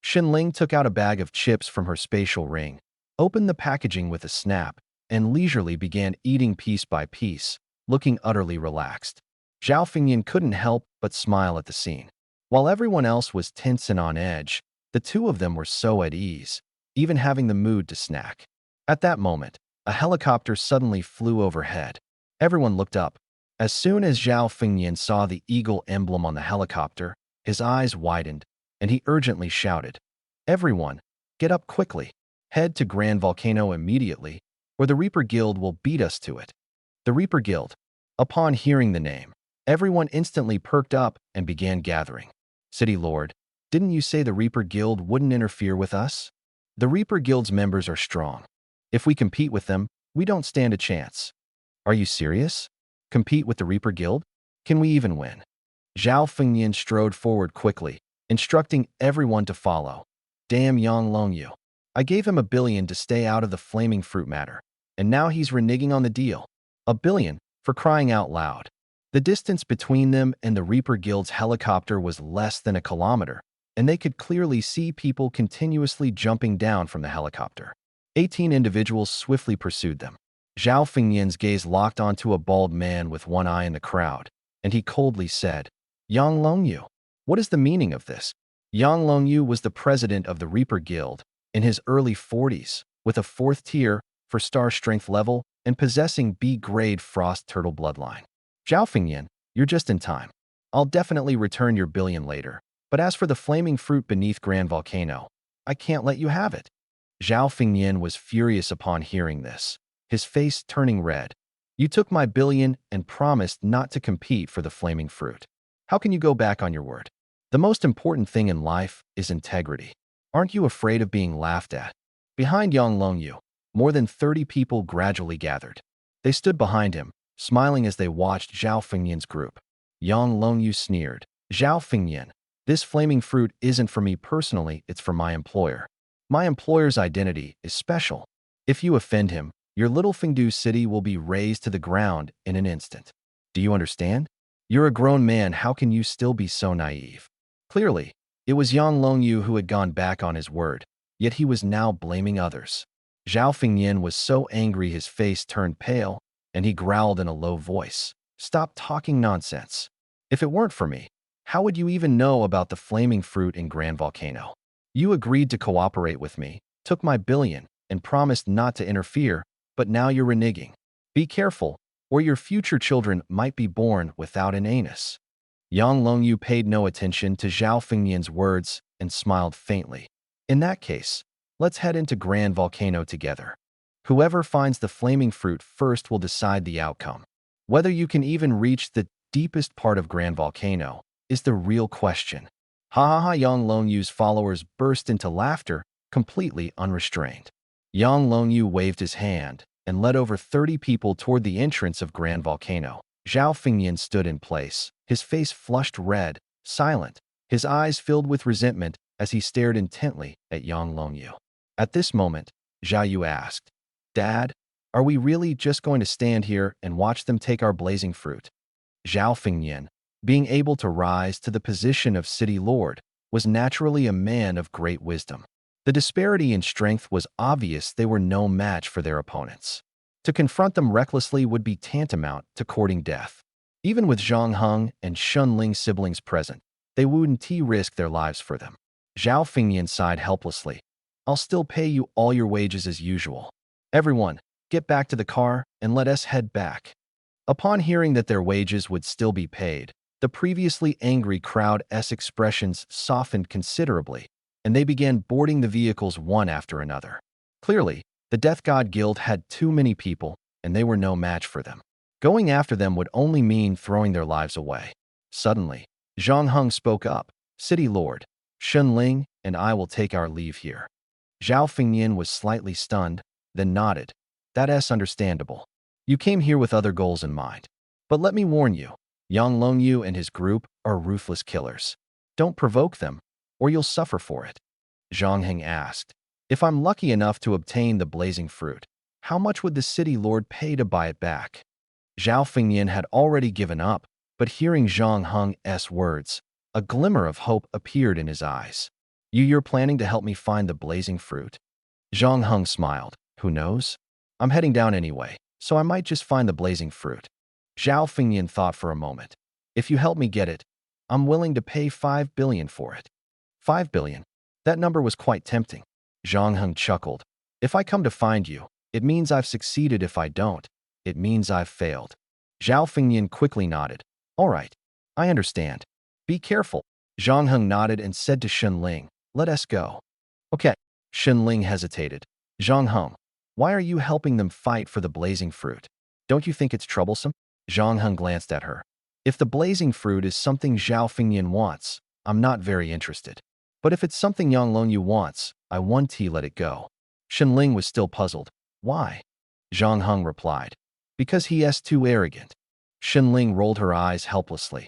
Shenling took out a bag of chips from her spatial ring, opened the packaging with a snap, and leisurely began eating piece by piece, looking utterly relaxed. Zhao Fengyan couldn't help but smile at the scene. While everyone else was tense and on edge, the two of them were so at ease, even having the mood to snack. At that moment, a helicopter suddenly flew overhead. Everyone looked up. As soon as Zhao Fengyan saw the eagle emblem on the helicopter, his eyes widened, and he urgently shouted, Everyone, get up quickly. Head to Grand Volcano immediately, or the Reaper Guild will beat us to it. The Reaper Guild. Upon hearing the name, everyone instantly perked up and began gathering. City Lord, didn't you say the Reaper Guild wouldn't interfere with us? The Reaper Guild's members are strong. If we compete with them, we don't stand a chance. Are you serious? Compete with the Reaper Guild? Can we even win? Zhao Fengyan strode forward quickly, instructing everyone to follow. Damn Yang Longyu. I gave him $1 billion to stay out of the flaming fruit matter, and now he's reneging on the deal. $1 billion, for crying out loud. The distance between them and the Reaper Guild's helicopter was less than a kilometer, and they could clearly see people continuously jumping down from the helicopter. 18 individuals swiftly pursued them. Zhao Fengyan's gaze locked onto a bald man with one eye in the crowd, and he coldly said, Yang Longyu, what is the meaning of this? Yang Longyu was the president of the Reaper Guild, in his early 40s, with a 4th tier for star strength level and possessing B-grade frost turtle bloodline. Zhao Fengyan, you're just in time. I'll definitely return your $1 billion later, but as for the flaming fruit beneath Grand Volcano, I can't let you have it. Zhao Fengyan was furious upon hearing this, his face turning red. You took my $1 billion and promised not to compete for the flaming fruit. How can you go back on your word? The most important thing in life is integrity. Aren't you afraid of being laughed at? Behind Yang Longyu, more than 30 people gradually gathered. They stood behind him, smiling as they watched Zhao Fengyan's group. Yang Longyu sneered. Zhao Fengyan, this flaming fruit isn't for me personally, it's for my employer. My employer's identity is special. If you offend him, your little Fengdu city will be razed to the ground in an instant. Do you understand? You're a grown man, how can you still be so naive? Clearly, it was Yang Longyu who had gone back on his word, yet he was now blaming others. Zhao Fengyan was so angry his face turned pale, and he growled in a low voice. Stop talking nonsense. If it weren't for me, how would you even know about the flaming fruit in Grand Volcano? You agreed to cooperate with me, took my billion, and promised not to interfere, but now you're reneging. Be careful, or your future children might be born without an anus. Yang Longyu paid no attention to Zhao Fengnian's words and smiled faintly. In that case, let's head into Grand Volcano together. Whoever finds the flaming fruit first will decide the outcome. Whether you can even reach the deepest part of Grand Volcano is the real question. Ha ha ha! Yang Longyu's followers burst into laughter, completely unrestrained. Yang Longyu waved his hand and led over 30 people toward the entrance of Grand Volcano. Zhao Fengnian stood in place, his face flushed red, silent, his eyes filled with resentment as he stared intently at Yang Longyu. At this moment, Zhao Yu asked, Dad, are we really just going to stand here and watch them take our blazing fruit? Zhao Fengnian, being able to rise to the position of city lord, was naturally a man of great wisdom. The disparity in strength was obvious. They were no match for their opponents. To confront them recklessly would be tantamount to courting death. Even with Zhang Heng and Shun Ling's siblings present, they wouldn't risk their lives for them. Zhao Fengnian sighed helplessly. I'll still pay you all your wages as usual. Everyone, get back to the car and let us head back. Upon hearing that their wages would still be paid, the previously angry crowd's expressions softened considerably, and they began boarding the vehicles one after another. Clearly, the Death God Guild had too many people, and they were no match for them. Going after them would only mean throwing their lives away. Suddenly, Zhang Heng spoke up. City Lord, Shun Ling and I will take our leave here. Zhao Fengnian was slightly stunned, then nodded. That's understandable. You came here with other goals in mind. But let me warn you, Yang Longyu and his group are ruthless killers. Don't provoke them, or you'll suffer for it. Zhang Heng asked, if I'm lucky enough to obtain the blazing fruit, how much would the city lord pay to buy it back? Zhao Fengnian had already given up, but hearing Zhang Heng's words, a glimmer of hope appeared in his eyes. You're planning to help me find the blazing fruit? Zhang Heng smiled. Who knows? I'm heading down anyway, so I might just find the blazing fruit. Zhao Fengnian thought for a moment. If you help me get it, I'm willing to pay 5 billion for it. 5 billion? That number was quite tempting. Zhang Heng chuckled. If I come to find you, it means I've succeeded. If I don't, it means I've failed. Zhao Fengnian quickly nodded. All right, I understand. Be careful. Zhang Heng nodded and said to Shun Ling, let us go. Okay. Shun Ling hesitated. Zhang Heng, why are you helping them fight for the blazing fruit? Don't you think it's troublesome? Zhang Heng glanced at her. If the blazing fruit is something Zhao Fengnian wants, I'm not very interested. But if it's something Yang Longyu wants, I want to let it go. Shun Ling was still puzzled. Why? Zhang Heng replied. Because he is too arrogant. Shun Ling rolled her eyes helplessly.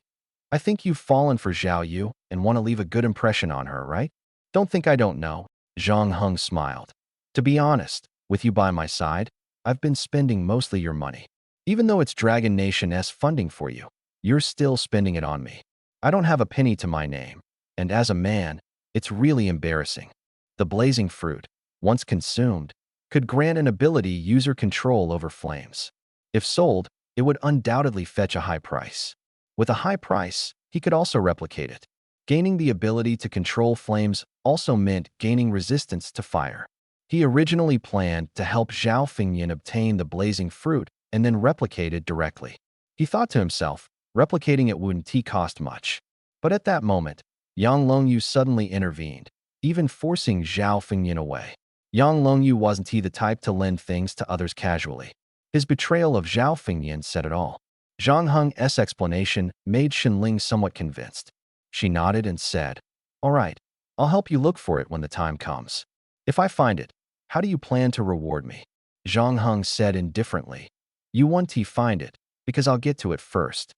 I think you've fallen for Zhao Yu and want to leave a good impression on her, right? Don't think I don't know. Zhang Heng smiled. To be honest, with you by my side, I've been spending mostly your money. Even though it's Dragon Nation's funding for you, you're still spending it on me. I don't have a penny to my name, and as a man, it's really embarrassing. The blazing fruit, once consumed, could grant an ability user control over flames. If sold, it would undoubtedly fetch a high price. With a high price, he could also replicate it. Gaining the ability to control flames also meant gaining resistance to fire. He originally planned to help Zhao Fengnian obtain the blazing fruit and then replicate it directly. He thought to himself, replicating it wouldn't cost much. But at that moment, Yang Longyu suddenly intervened, even forcing Zhao Fengnian away. Yang Longyu wasn't the type to lend things to others casually. His betrayal of Zhao Fengnian said it all. Zhang Heng's explanation made Shun Ling somewhat convinced. She nodded and said, all right, I'll help you look for it when the time comes. If I find it, how do you plan to reward me? Zhang Heng said indifferently. You want to find it, because I'll get to it first.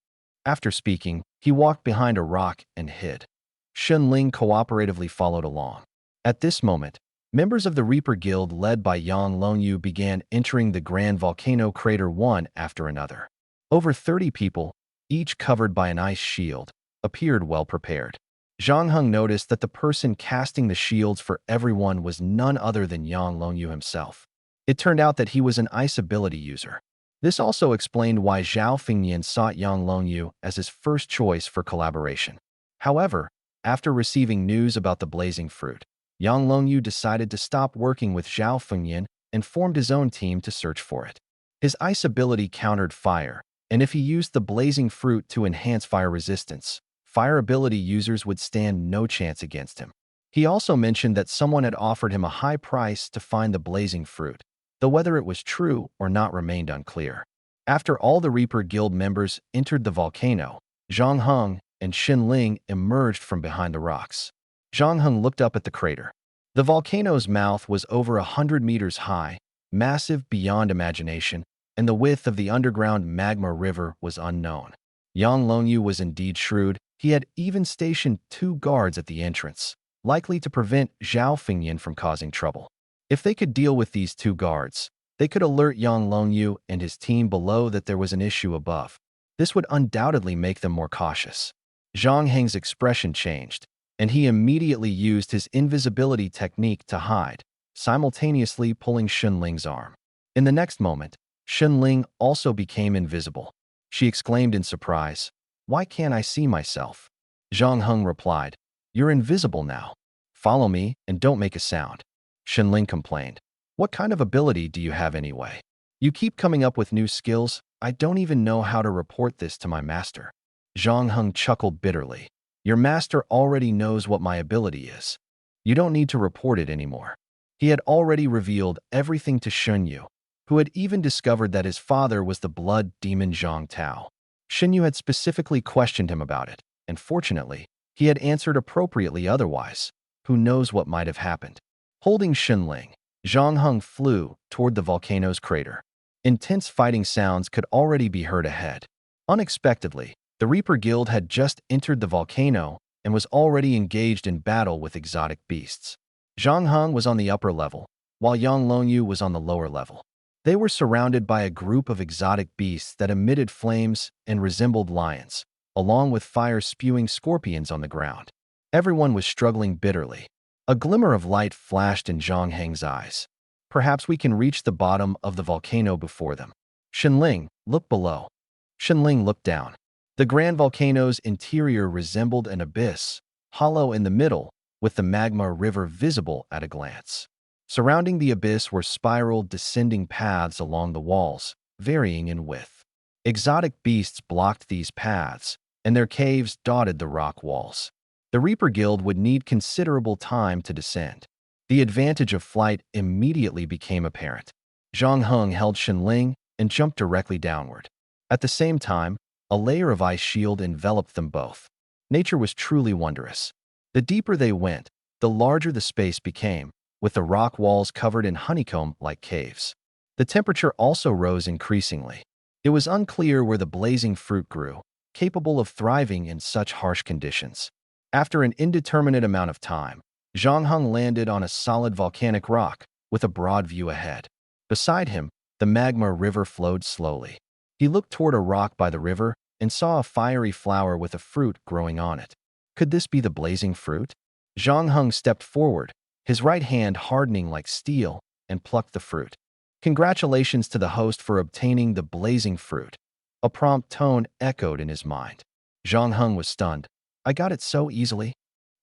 After speaking, he walked behind a rock and hid. Shun Ling cooperatively followed along. At this moment, members of the Reaper Guild led by Yang Longyu began entering the Grand Volcano crater one after another. Over 30 people, each covered by an ice shield, appeared well prepared. Zhang Heng noticed that the person casting the shields for everyone was none other than Yang Longyu himself. It turned out that he was an ice ability user. This also explained why Zhao Fengnian sought Yang Longyu as his first choice for collaboration. However, after receiving news about the blazing fruit, Yang Longyu decided to stop working with Zhao Fengnian and formed his own team to search for it. His ice ability countered fire, and if he used the blazing fruit to enhance fire resistance, fire ability users would stand no chance against him. He also mentioned that someone had offered him a high price to find the blazing fruit, though whether it was true or not remained unclear. After all the Reaper Guild members entered the volcano, Zhang Heng and Xin Ling emerged from behind the rocks. Zhang Heng looked up at the crater. The volcano's mouth was over 100 meters high, massive beyond imagination, and the width of the underground magma river was unknown. Yang Longyu was indeed shrewd. He had even stationed 2 guards at the entrance, likely to prevent Zhao Fengnian from causing trouble. If they could deal with these 2 guards, they could alert Yang Longyu and his team below that there was an issue above. This would undoubtedly make them more cautious. Zhang Heng's expression changed, and he immediately used his invisibility technique to hide, simultaneously pulling Xin Ling's arm. In the next moment, Xin Ling also became invisible. She exclaimed in surprise, "Why can't I see myself?" Zhang Heng replied, "You're invisible now. Follow me and don't make a sound." Xin Ling complained, "What kind of ability do you have anyway? You keep coming up with new skills. I don't even know how to report this to my master." Zhang Heng chuckled bitterly. "Your master already knows what my ability is. You don't need to report it anymore." He had already revealed everything to Shunyu, who had even discovered that his father was the blood demon Zhang Tao. Shunyu had specifically questioned him about it, and fortunately, he had answered appropriately otherwise. Who knows what might have happened? Holding Xin Ling, Zhang Heng flew toward the volcano's crater. Intense fighting sounds could already be heard ahead. Unexpectedly, the Reaper Guild had just entered the volcano and was already engaged in battle with exotic beasts. Zhang Heng was on the upper level, while Yang Longyu was on the lower level. They were surrounded by a group of exotic beasts that emitted flames and resembled lions, along with fire-spewing scorpions on the ground. Everyone was struggling bitterly. A glimmer of light flashed in Zhang Heng's eyes. "Perhaps we can reach the bottom of the volcano before them." "Xin Ling, look below." Xin Ling looked down. The grand volcano's interior resembled an abyss, hollow in the middle, with the magma river visible at a glance. Surrounding the abyss were spiral, descending paths along the walls, varying in width. Exotic beasts blocked these paths, and their caves dotted the rock walls. The Reaper Guild would need considerable time to descend. The advantage of flight immediately became apparent. Zhang Heng held Xin Ling and jumped directly downward. At the same time, a layer of ice shield enveloped them both. Nature was truly wondrous. The deeper they went, the larger the space became, with the rock walls covered in honeycomb-like caves. The temperature also rose increasingly. It was unclear where the blazing fruit grew, capable of thriving in such harsh conditions. After an indeterminate amount of time, Zhang Heng landed on a solid volcanic rock with a broad view ahead. Beside him, the magma river flowed slowly. He looked toward a rock by the river and saw a fiery flower with a fruit growing on it. Could this be the blazing fruit? Zhang Heng stepped forward, his right hand hardening like steel, and plucked the fruit. Congratulations to the host for obtaining the blazing fruit. A prompt tone echoed in his mind. Zhang Heng was stunned. I got it so easily.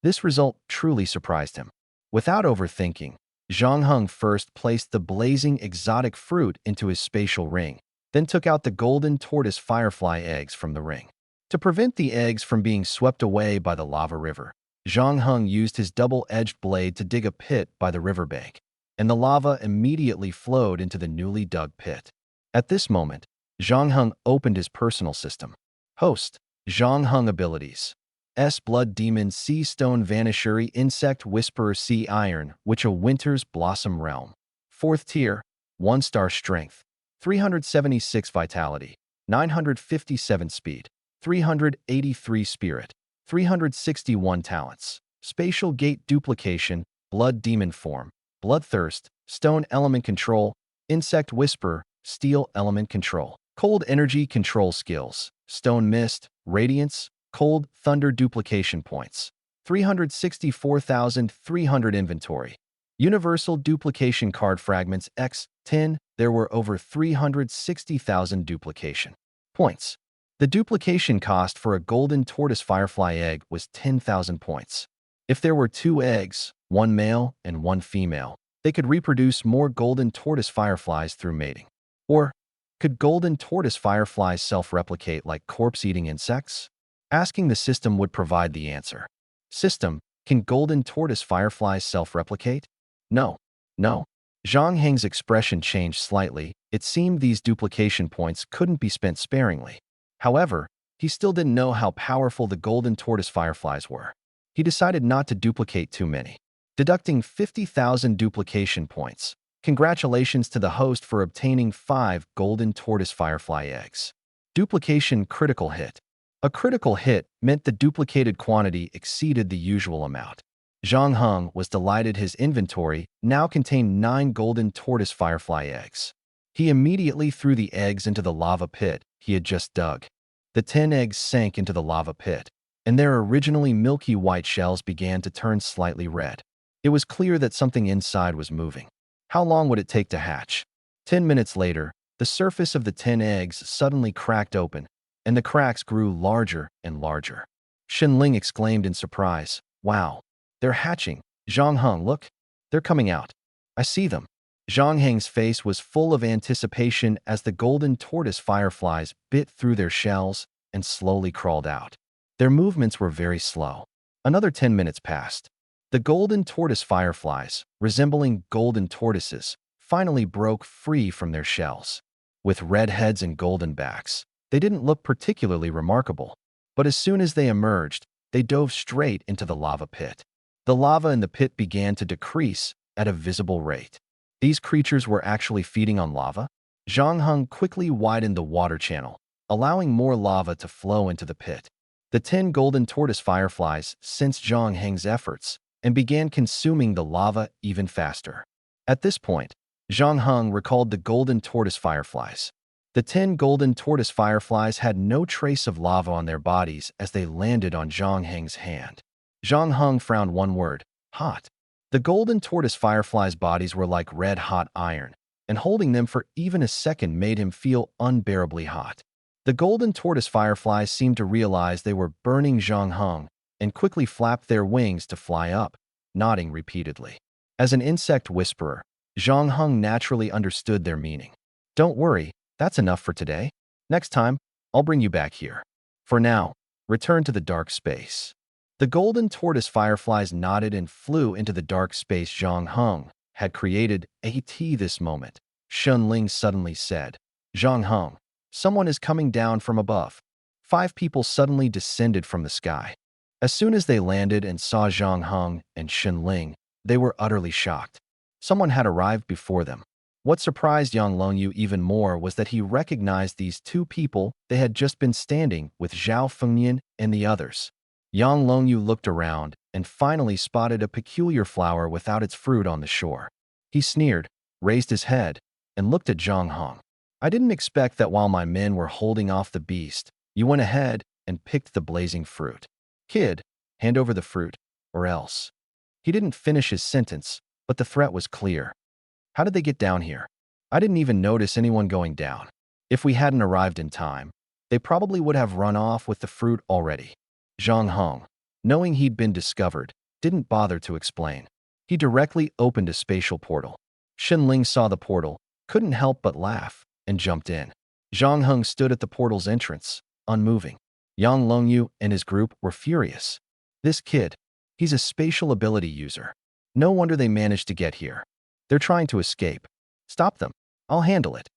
This result truly surprised him. Without overthinking, Zhang Heng first placed the blazing exotic fruit into his spatial ring, then took out the golden tortoise firefly eggs from the ring. To prevent the eggs from being swept away by the lava river, Zhang Heng used his double-edged blade to dig a pit by the riverbank, and the lava immediately flowed into the newly dug pit. At this moment, Zhang Heng opened his personal system. Host, Zhang Heng abilities. S. Blood Demon Sea Stone Vanishery Insect Whisperer Sea Iron Witch of Winter's Blossom Realm. 4th tier, 1-star strength, 376 vitality, 957 speed, 383 spirit, 361 talents. Spatial Gate Duplication, Blood Demon Form, Bloodthirst, Stone Element Control, Insect Whisperer, Steel Element Control. Cold Energy Control Skills, Stone Mist, Radiance, Cold Thunder Duplication Points, 364,300 inventory. Universal duplication card fragments x 10. There were over 360,000 duplication points. The duplication cost for a golden tortoise firefly egg was 10,000 points. If there were 2 eggs, one male and one female, they could reproduce more golden tortoise fireflies through mating. Or, could golden tortoise fireflies self-replicate like corpse-eating insects? Asking the system would provide the answer. System, can golden tortoise fireflies self-replicate? No. No. Zhang Heng's expression changed slightly. It seemed these duplication points couldn't be spent sparingly. However, he still didn't know how powerful the golden tortoise fireflies were. He decided not to duplicate too many. Deducting 50,000 duplication points. Congratulations to the host for obtaining 5 golden tortoise firefly eggs. Duplication critical hit. A critical hit meant the duplicated quantity exceeded the usual amount. Zhang Heng was delighted his inventory now contained 9 golden tortoise firefly eggs. He immediately threw the eggs into the lava pit he had just dug. The 10 eggs sank into the lava pit, and their originally milky white shells began to turn slightly red. It was clear that something inside was moving. How long would it take to hatch? 10 minutes later, the surface of the 10 eggs suddenly cracked open, and the cracks grew larger and larger. Shenling exclaimed in surprise, "Wow, they're hatching. Zhang Heng, look, they're coming out. I see them." Zhang Heng's face was full of anticipation as the golden tortoise fireflies bit through their shells and slowly crawled out. Their movements were very slow. Another 10 minutes passed. The golden tortoise fireflies, resembling golden tortoises, finally broke free from their shells. With red heads and golden backs, they didn't look particularly remarkable. But as soon as they emerged, they dove straight into the lava pit. The lava in the pit began to decrease at a visible rate. These creatures were actually feeding on lava? Zhang Heng quickly widened the water channel, allowing more lava to flow into the pit. The 10 golden tortoise fireflies sensed Zhang Heng's efforts and began consuming the lava even faster. At this point, Zhang Heng recalled the golden tortoise fireflies. The 10 golden tortoise fireflies had no trace of lava on their bodies as they landed on Zhang Heng's hand. Zhang Heng frowned one word, hot. The golden tortoise fireflies' bodies were like red-hot iron, and holding them for even a second made him feel unbearably hot. The golden tortoise fireflies seemed to realize they were burning Zhang Heng and quickly flapped their wings to fly up, nodding repeatedly. As an insect whisperer, Zhang Heng naturally understood their meaning. "Don't worry, that's enough for today. Next time, I'll bring you back here. For now, return to the dark space." The golden tortoise fireflies nodded and flew into the dark space Zhang Heng had created. This moment, Shun Ling suddenly said, "Zhang Heng, someone is coming down from above." 5 people suddenly descended from the sky. As soon as they landed and saw Zhang Heng and Shun Ling, they were utterly shocked. Someone had arrived before them. What surprised Yang Longyu even more was that he recognized these 2 people they had just been standing with Zhao Fengnian and the others. Yang Longyu looked around and finally spotted a peculiar flower without its fruit on the shore. He sneered, raised his head, and looked at Zhang Heng. "I didn't expect that while my men were holding off the beast, you went ahead and picked the blazing fruit. Kid, hand over the fruit, or else." He didn't finish his sentence, but the threat was clear. "How did they get down here? I didn't even notice anyone going down. If we hadn't arrived in time, they probably would have run off with the fruit already." Zhang Heng, knowing he'd been discovered, didn't bother to explain. He directly opened a spatial portal. Shen Ling saw the portal, couldn't help but laugh, and jumped in. Zhang Heng stood at the portal's entrance, unmoving. Yang Longyu and his group were furious. "This kid, he's a spatial ability user. No wonder they managed to get here. They're trying to escape. Stop them. I'll handle it."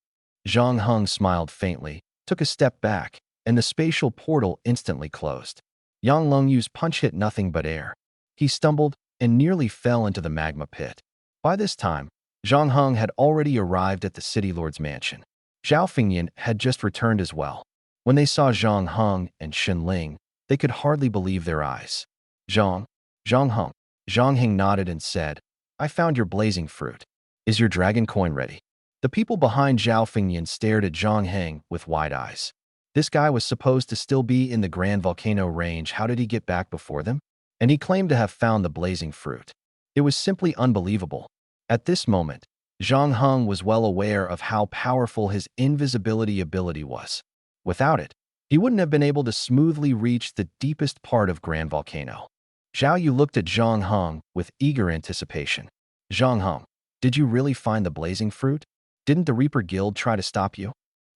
Zhang Heng smiled faintly, took a step back, and the spatial portal instantly closed. Yang Longyu's punch hit nothing but air. He stumbled and nearly fell into the magma pit. By this time, Zhang Heng had already arrived at the city lord's mansion. Zhao Fengnian had just returned as well. When they saw Zhang Heng and Shen Ling, they could hardly believe their eyes. Zhang Heng." Zhang Heng nodded and said, "I found your blazing fruit. Is your dragon coin ready?" The people behind Zhao Fengnian stared at Zhang Heng with wide eyes. This guy was supposed to still be in the Grand Volcano Range. How did he get back before them? And he claimed to have found the blazing fruit. It was simply unbelievable. At this moment, Zhang Heng was well aware of how powerful his invisibility ability was. Without it, he wouldn't have been able to smoothly reach the deepest part of Grand Volcano. Zhao Yu looked at Zhang Heng with eager anticipation. Zhang Heng, did you really find the blazing fruit? Didn't the Reaper Guild try to stop you?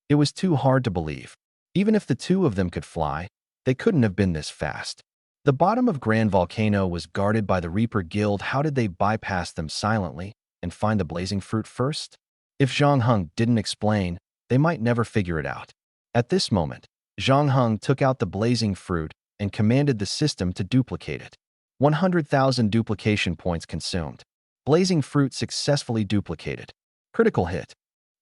It was too hard to believe. Even if the two of them could fly, they couldn't have been this fast. The bottom of Grand Volcano was guarded by the Reaper Guild. How did they bypass them silently and find the blazing fruit first? If Zhang Heng didn't explain, they might never figure it out. At this moment, Zhang Heng took out the blazing fruit and commanded the system to duplicate it. 100,000 duplication points consumed. Blazing fruit successfully duplicated. Critical hit.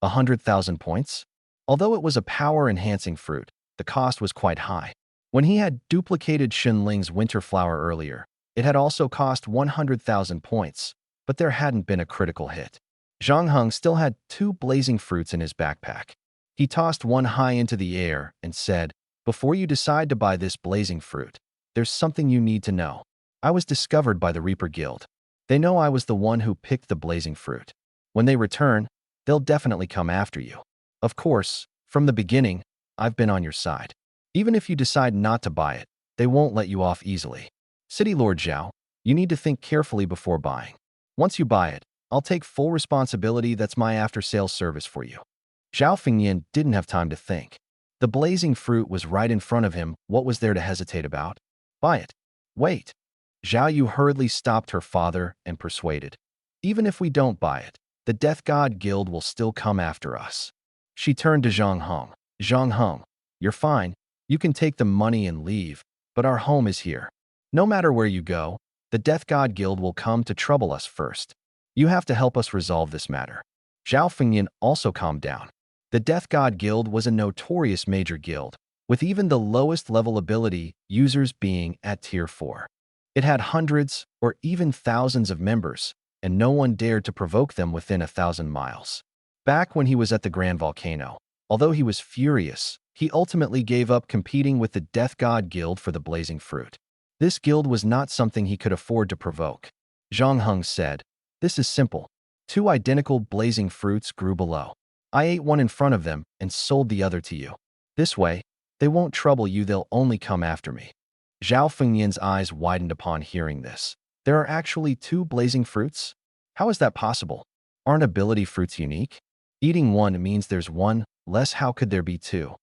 100,000 points? Although it was a power-enhancing fruit, the cost was quite high. When he had duplicated Xunling's winter flower earlier, it had also cost 100,000 points, but there hadn't been a critical hit. Zhang Heng still had 2 blazing fruits in his backpack. He tossed one high into the air and said, "Before you decide to buy this blazing fruit, there's something you need to know. I was discovered by the Reaper Guild. They know I was the one who picked the blazing fruit. When they return, they'll definitely come after you. Of course, from the beginning, I've been on your side. Even if you decide not to buy it, they won't let you off easily. City Lord Zhao, you need to think carefully before buying. Once you buy it, I'll take full responsibility. That's my after-sales service for you." Zhao Fengyan didn't have time to think. The blazing fruit was right in front of him. What was there to hesitate about? Buy it. Wait. Zhao Yu hurriedly stopped her father and persuaded. "Even if we don't buy it, the Death God Guild will still come after us." She turned to Zhang Heng. "Zhang Heng, you're fine. You can take the money and leave, but our home is here. No matter where you go, the Death God Guild will come to trouble us first. You have to help us resolve this matter." Zhao Fengyan also calmed down. The Death God Guild was a notorious major guild, with even the lowest level ability users being at Tier 4. It had hundreds or even thousands of members, and no one dared to provoke them within 1,000 miles. Back when he was at the Grand Volcano, although he was furious, he ultimately gave up competing with the Death God Guild for the blazing fruit. This guild was not something he could afford to provoke. Zhang Heng said, "This is simple. 2 identical blazing fruits grew below. I ate one in front of them and sold the other to you. This way, they won't trouble you, they'll only come after me." Zhao Fengyan's eyes widened upon hearing this. There are actually 2 blazing fruits? How is that possible? Aren't ability fruits unique? Eating one means there's one less. How could there be 2?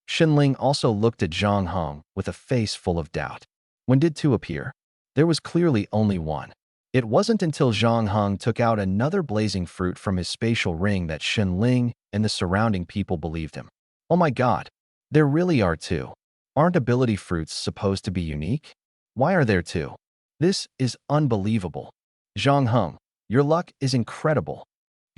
Xunling also looked at Zhang Heng with a face full of doubt. When did 2 appear? There was clearly only one. It wasn't until Zhang Heng took out another blazing fruit from his spatial ring that Xunling and the surrounding people believed him. Oh my god, there really are 2. Aren't ability fruits supposed to be unique? Why are there 2? This is unbelievable. Zhang Heng, your luck is incredible.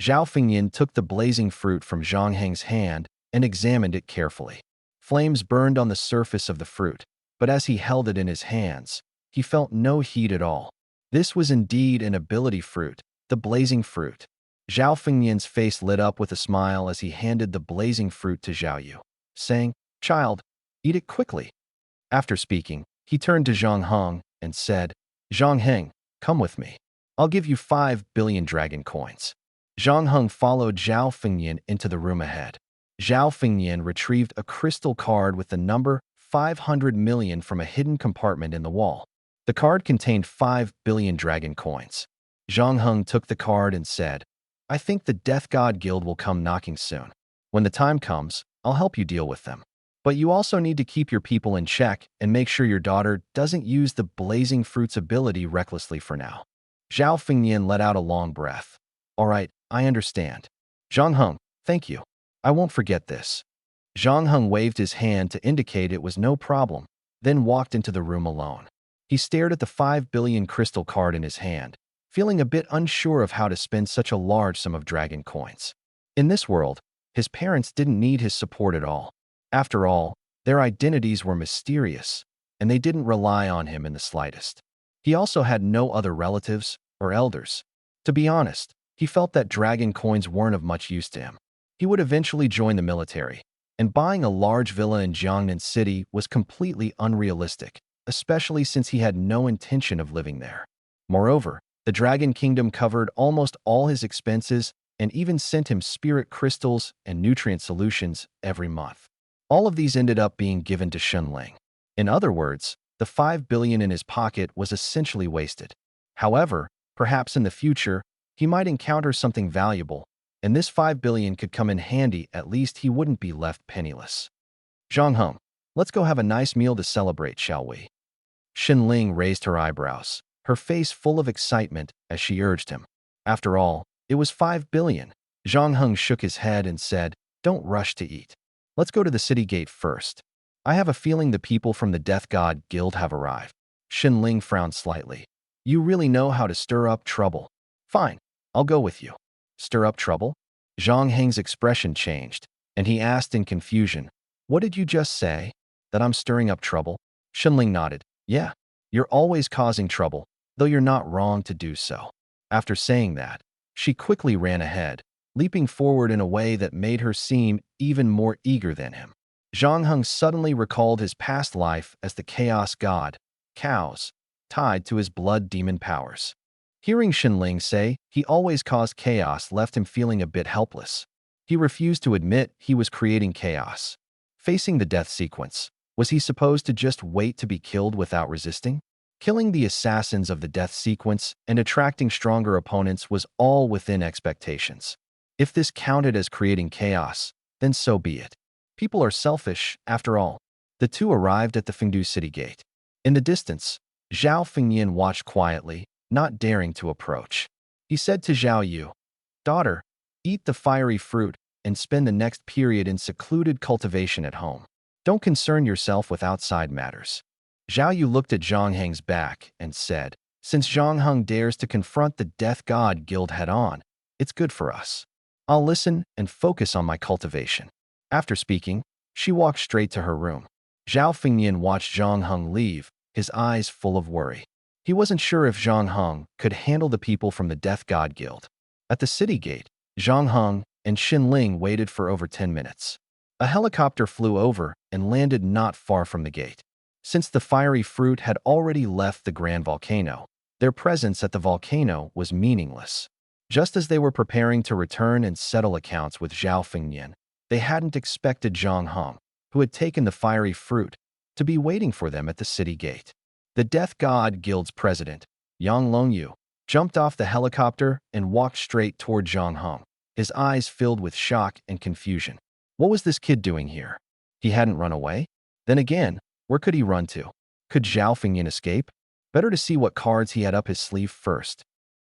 Zhao Fengyan took the blazing fruit from Zhang Heng's hand and examined it carefully. Flames burned on the surface of the fruit, but as he held it in his hands, he felt no heat at all. This was indeed an ability fruit, the blazing fruit. Zhao Fengyan's face lit up with a smile as he handed the blazing fruit to Zhao Yu, saying, "Child, eat it quickly." After speaking, he turned to Zhang Heng and said, "Zhang Heng, come with me. I'll give you 5 billion dragon coins." Zhang Heng followed Zhao Fengyan into the room ahead. Zhao Fengyan retrieved a crystal card with the number 500 million from a hidden compartment in the wall. The card contained 5 billion dragon coins. Zhang Heng took the card and said, "I think the Death God Guild will come knocking soon. When the time comes, I'll help you deal with them. But you also need to keep your people in check and make sure your daughter doesn't use the blazing fruit's ability recklessly for now." Zhao Fengyan let out a long breath. "All right, I understand. Zhang Heng, thank you. I won't forget this." Zhang Heng waved his hand to indicate it was no problem, then walked into the room alone. He stared at the 5 billion crystal card in his hand, feeling a bit unsure of how to spend such a large sum of dragon coins. In this world, his parents didn't need his support at all. After all, their identities were mysterious, and they didn't rely on him in the slightest. He also had no other relatives or elders. To be honest, he felt that dragon coins weren't of much use to him. He would eventually join the military, and buying a large villa in Jiangnan City was completely unrealistic, especially since he had no intention of living there. Moreover, The Dragon Kingdom covered almost all his expenses and even sent him spirit crystals and nutrient solutions every month. All of these ended up being given to Shenling. In other words, the 5 billion in his pocket was essentially wasted. However, perhaps in the future, he might encounter something valuable, and this 5 billion could come in handy. At least he wouldn't be left penniless. Zhang Heng, let's go have a nice meal to celebrate, shall we? Shenling raised her eyebrows, her face full of excitement as she urged him. After all, it was 5 billion. Zhang Heng shook his head and said, "Don't rush to eat. Let's go to the city gate first. I have a feeling the people from the Death God Guild have arrived." Shenling frowned slightly. "You really know how to stir up trouble. Fine, I'll go with you." Stir up trouble? Zhang Heng's expression changed, and he asked in confusion, "What did you just say? That I'm stirring up trouble?" Shenling nodded. "Yeah, you're always causing trouble, though you're not wrong to do so." After saying that, she quickly ran ahead, leaping forward in a way that made her seem even more eager than him. Zhang Heng suddenly recalled his past life as the Chaos God, cows, tied to his blood demon powers. Hearing Shenling say he always caused chaos left him feeling a bit helpless. He refused to admit he was creating chaos. Facing the death sequence, was he supposed to just wait to be killed without resisting? Killing the assassins of the death sequence and attracting stronger opponents was all within expectations. If this counted as creating chaos, then so be it. People are selfish, after all. The two arrived at the Fengdu city gate. In the distance, Zhao Fengyan watched quietly, not daring to approach. He said to Zhao Yu, "Daughter, eat the fiery fruit and spend the next period in secluded cultivation at home. Don't concern yourself with outside matters." Zhao Yu looked at Zhang Heng's back and said, "Since Zhang Heng dares to confront the Death God Guild head-on, it's good for us. I'll listen and focus on my cultivation." After speaking, she walked straight to her room. Zhao Fengyan watched Zhang Heng leave, his eyes full of worry. He wasn't sure if Zhang Heng could handle the people from the Death God Guild. At the city gate, Zhang Heng and Shenling waited for over 10 minutes. A helicopter flew over and landed not far from the gate. Since the fiery fruit had already left the Grand Volcano, their presence at the volcano was meaningless. Just as they were preparing to return and settle accounts with Zhao Fengyan, they hadn't expected Zhang Heng, who had taken the fiery fruit, to be waiting for them at the city gate. The Death God Guild's president, Yang Longyu, jumped off the helicopter and walked straight toward Zhang Heng, his eyes filled with shock and confusion. What was this kid doing here? He hadn't run away? Then again, where could he run to? Could Zhao Fengyan escape? Better to see what cards he had up his sleeve first.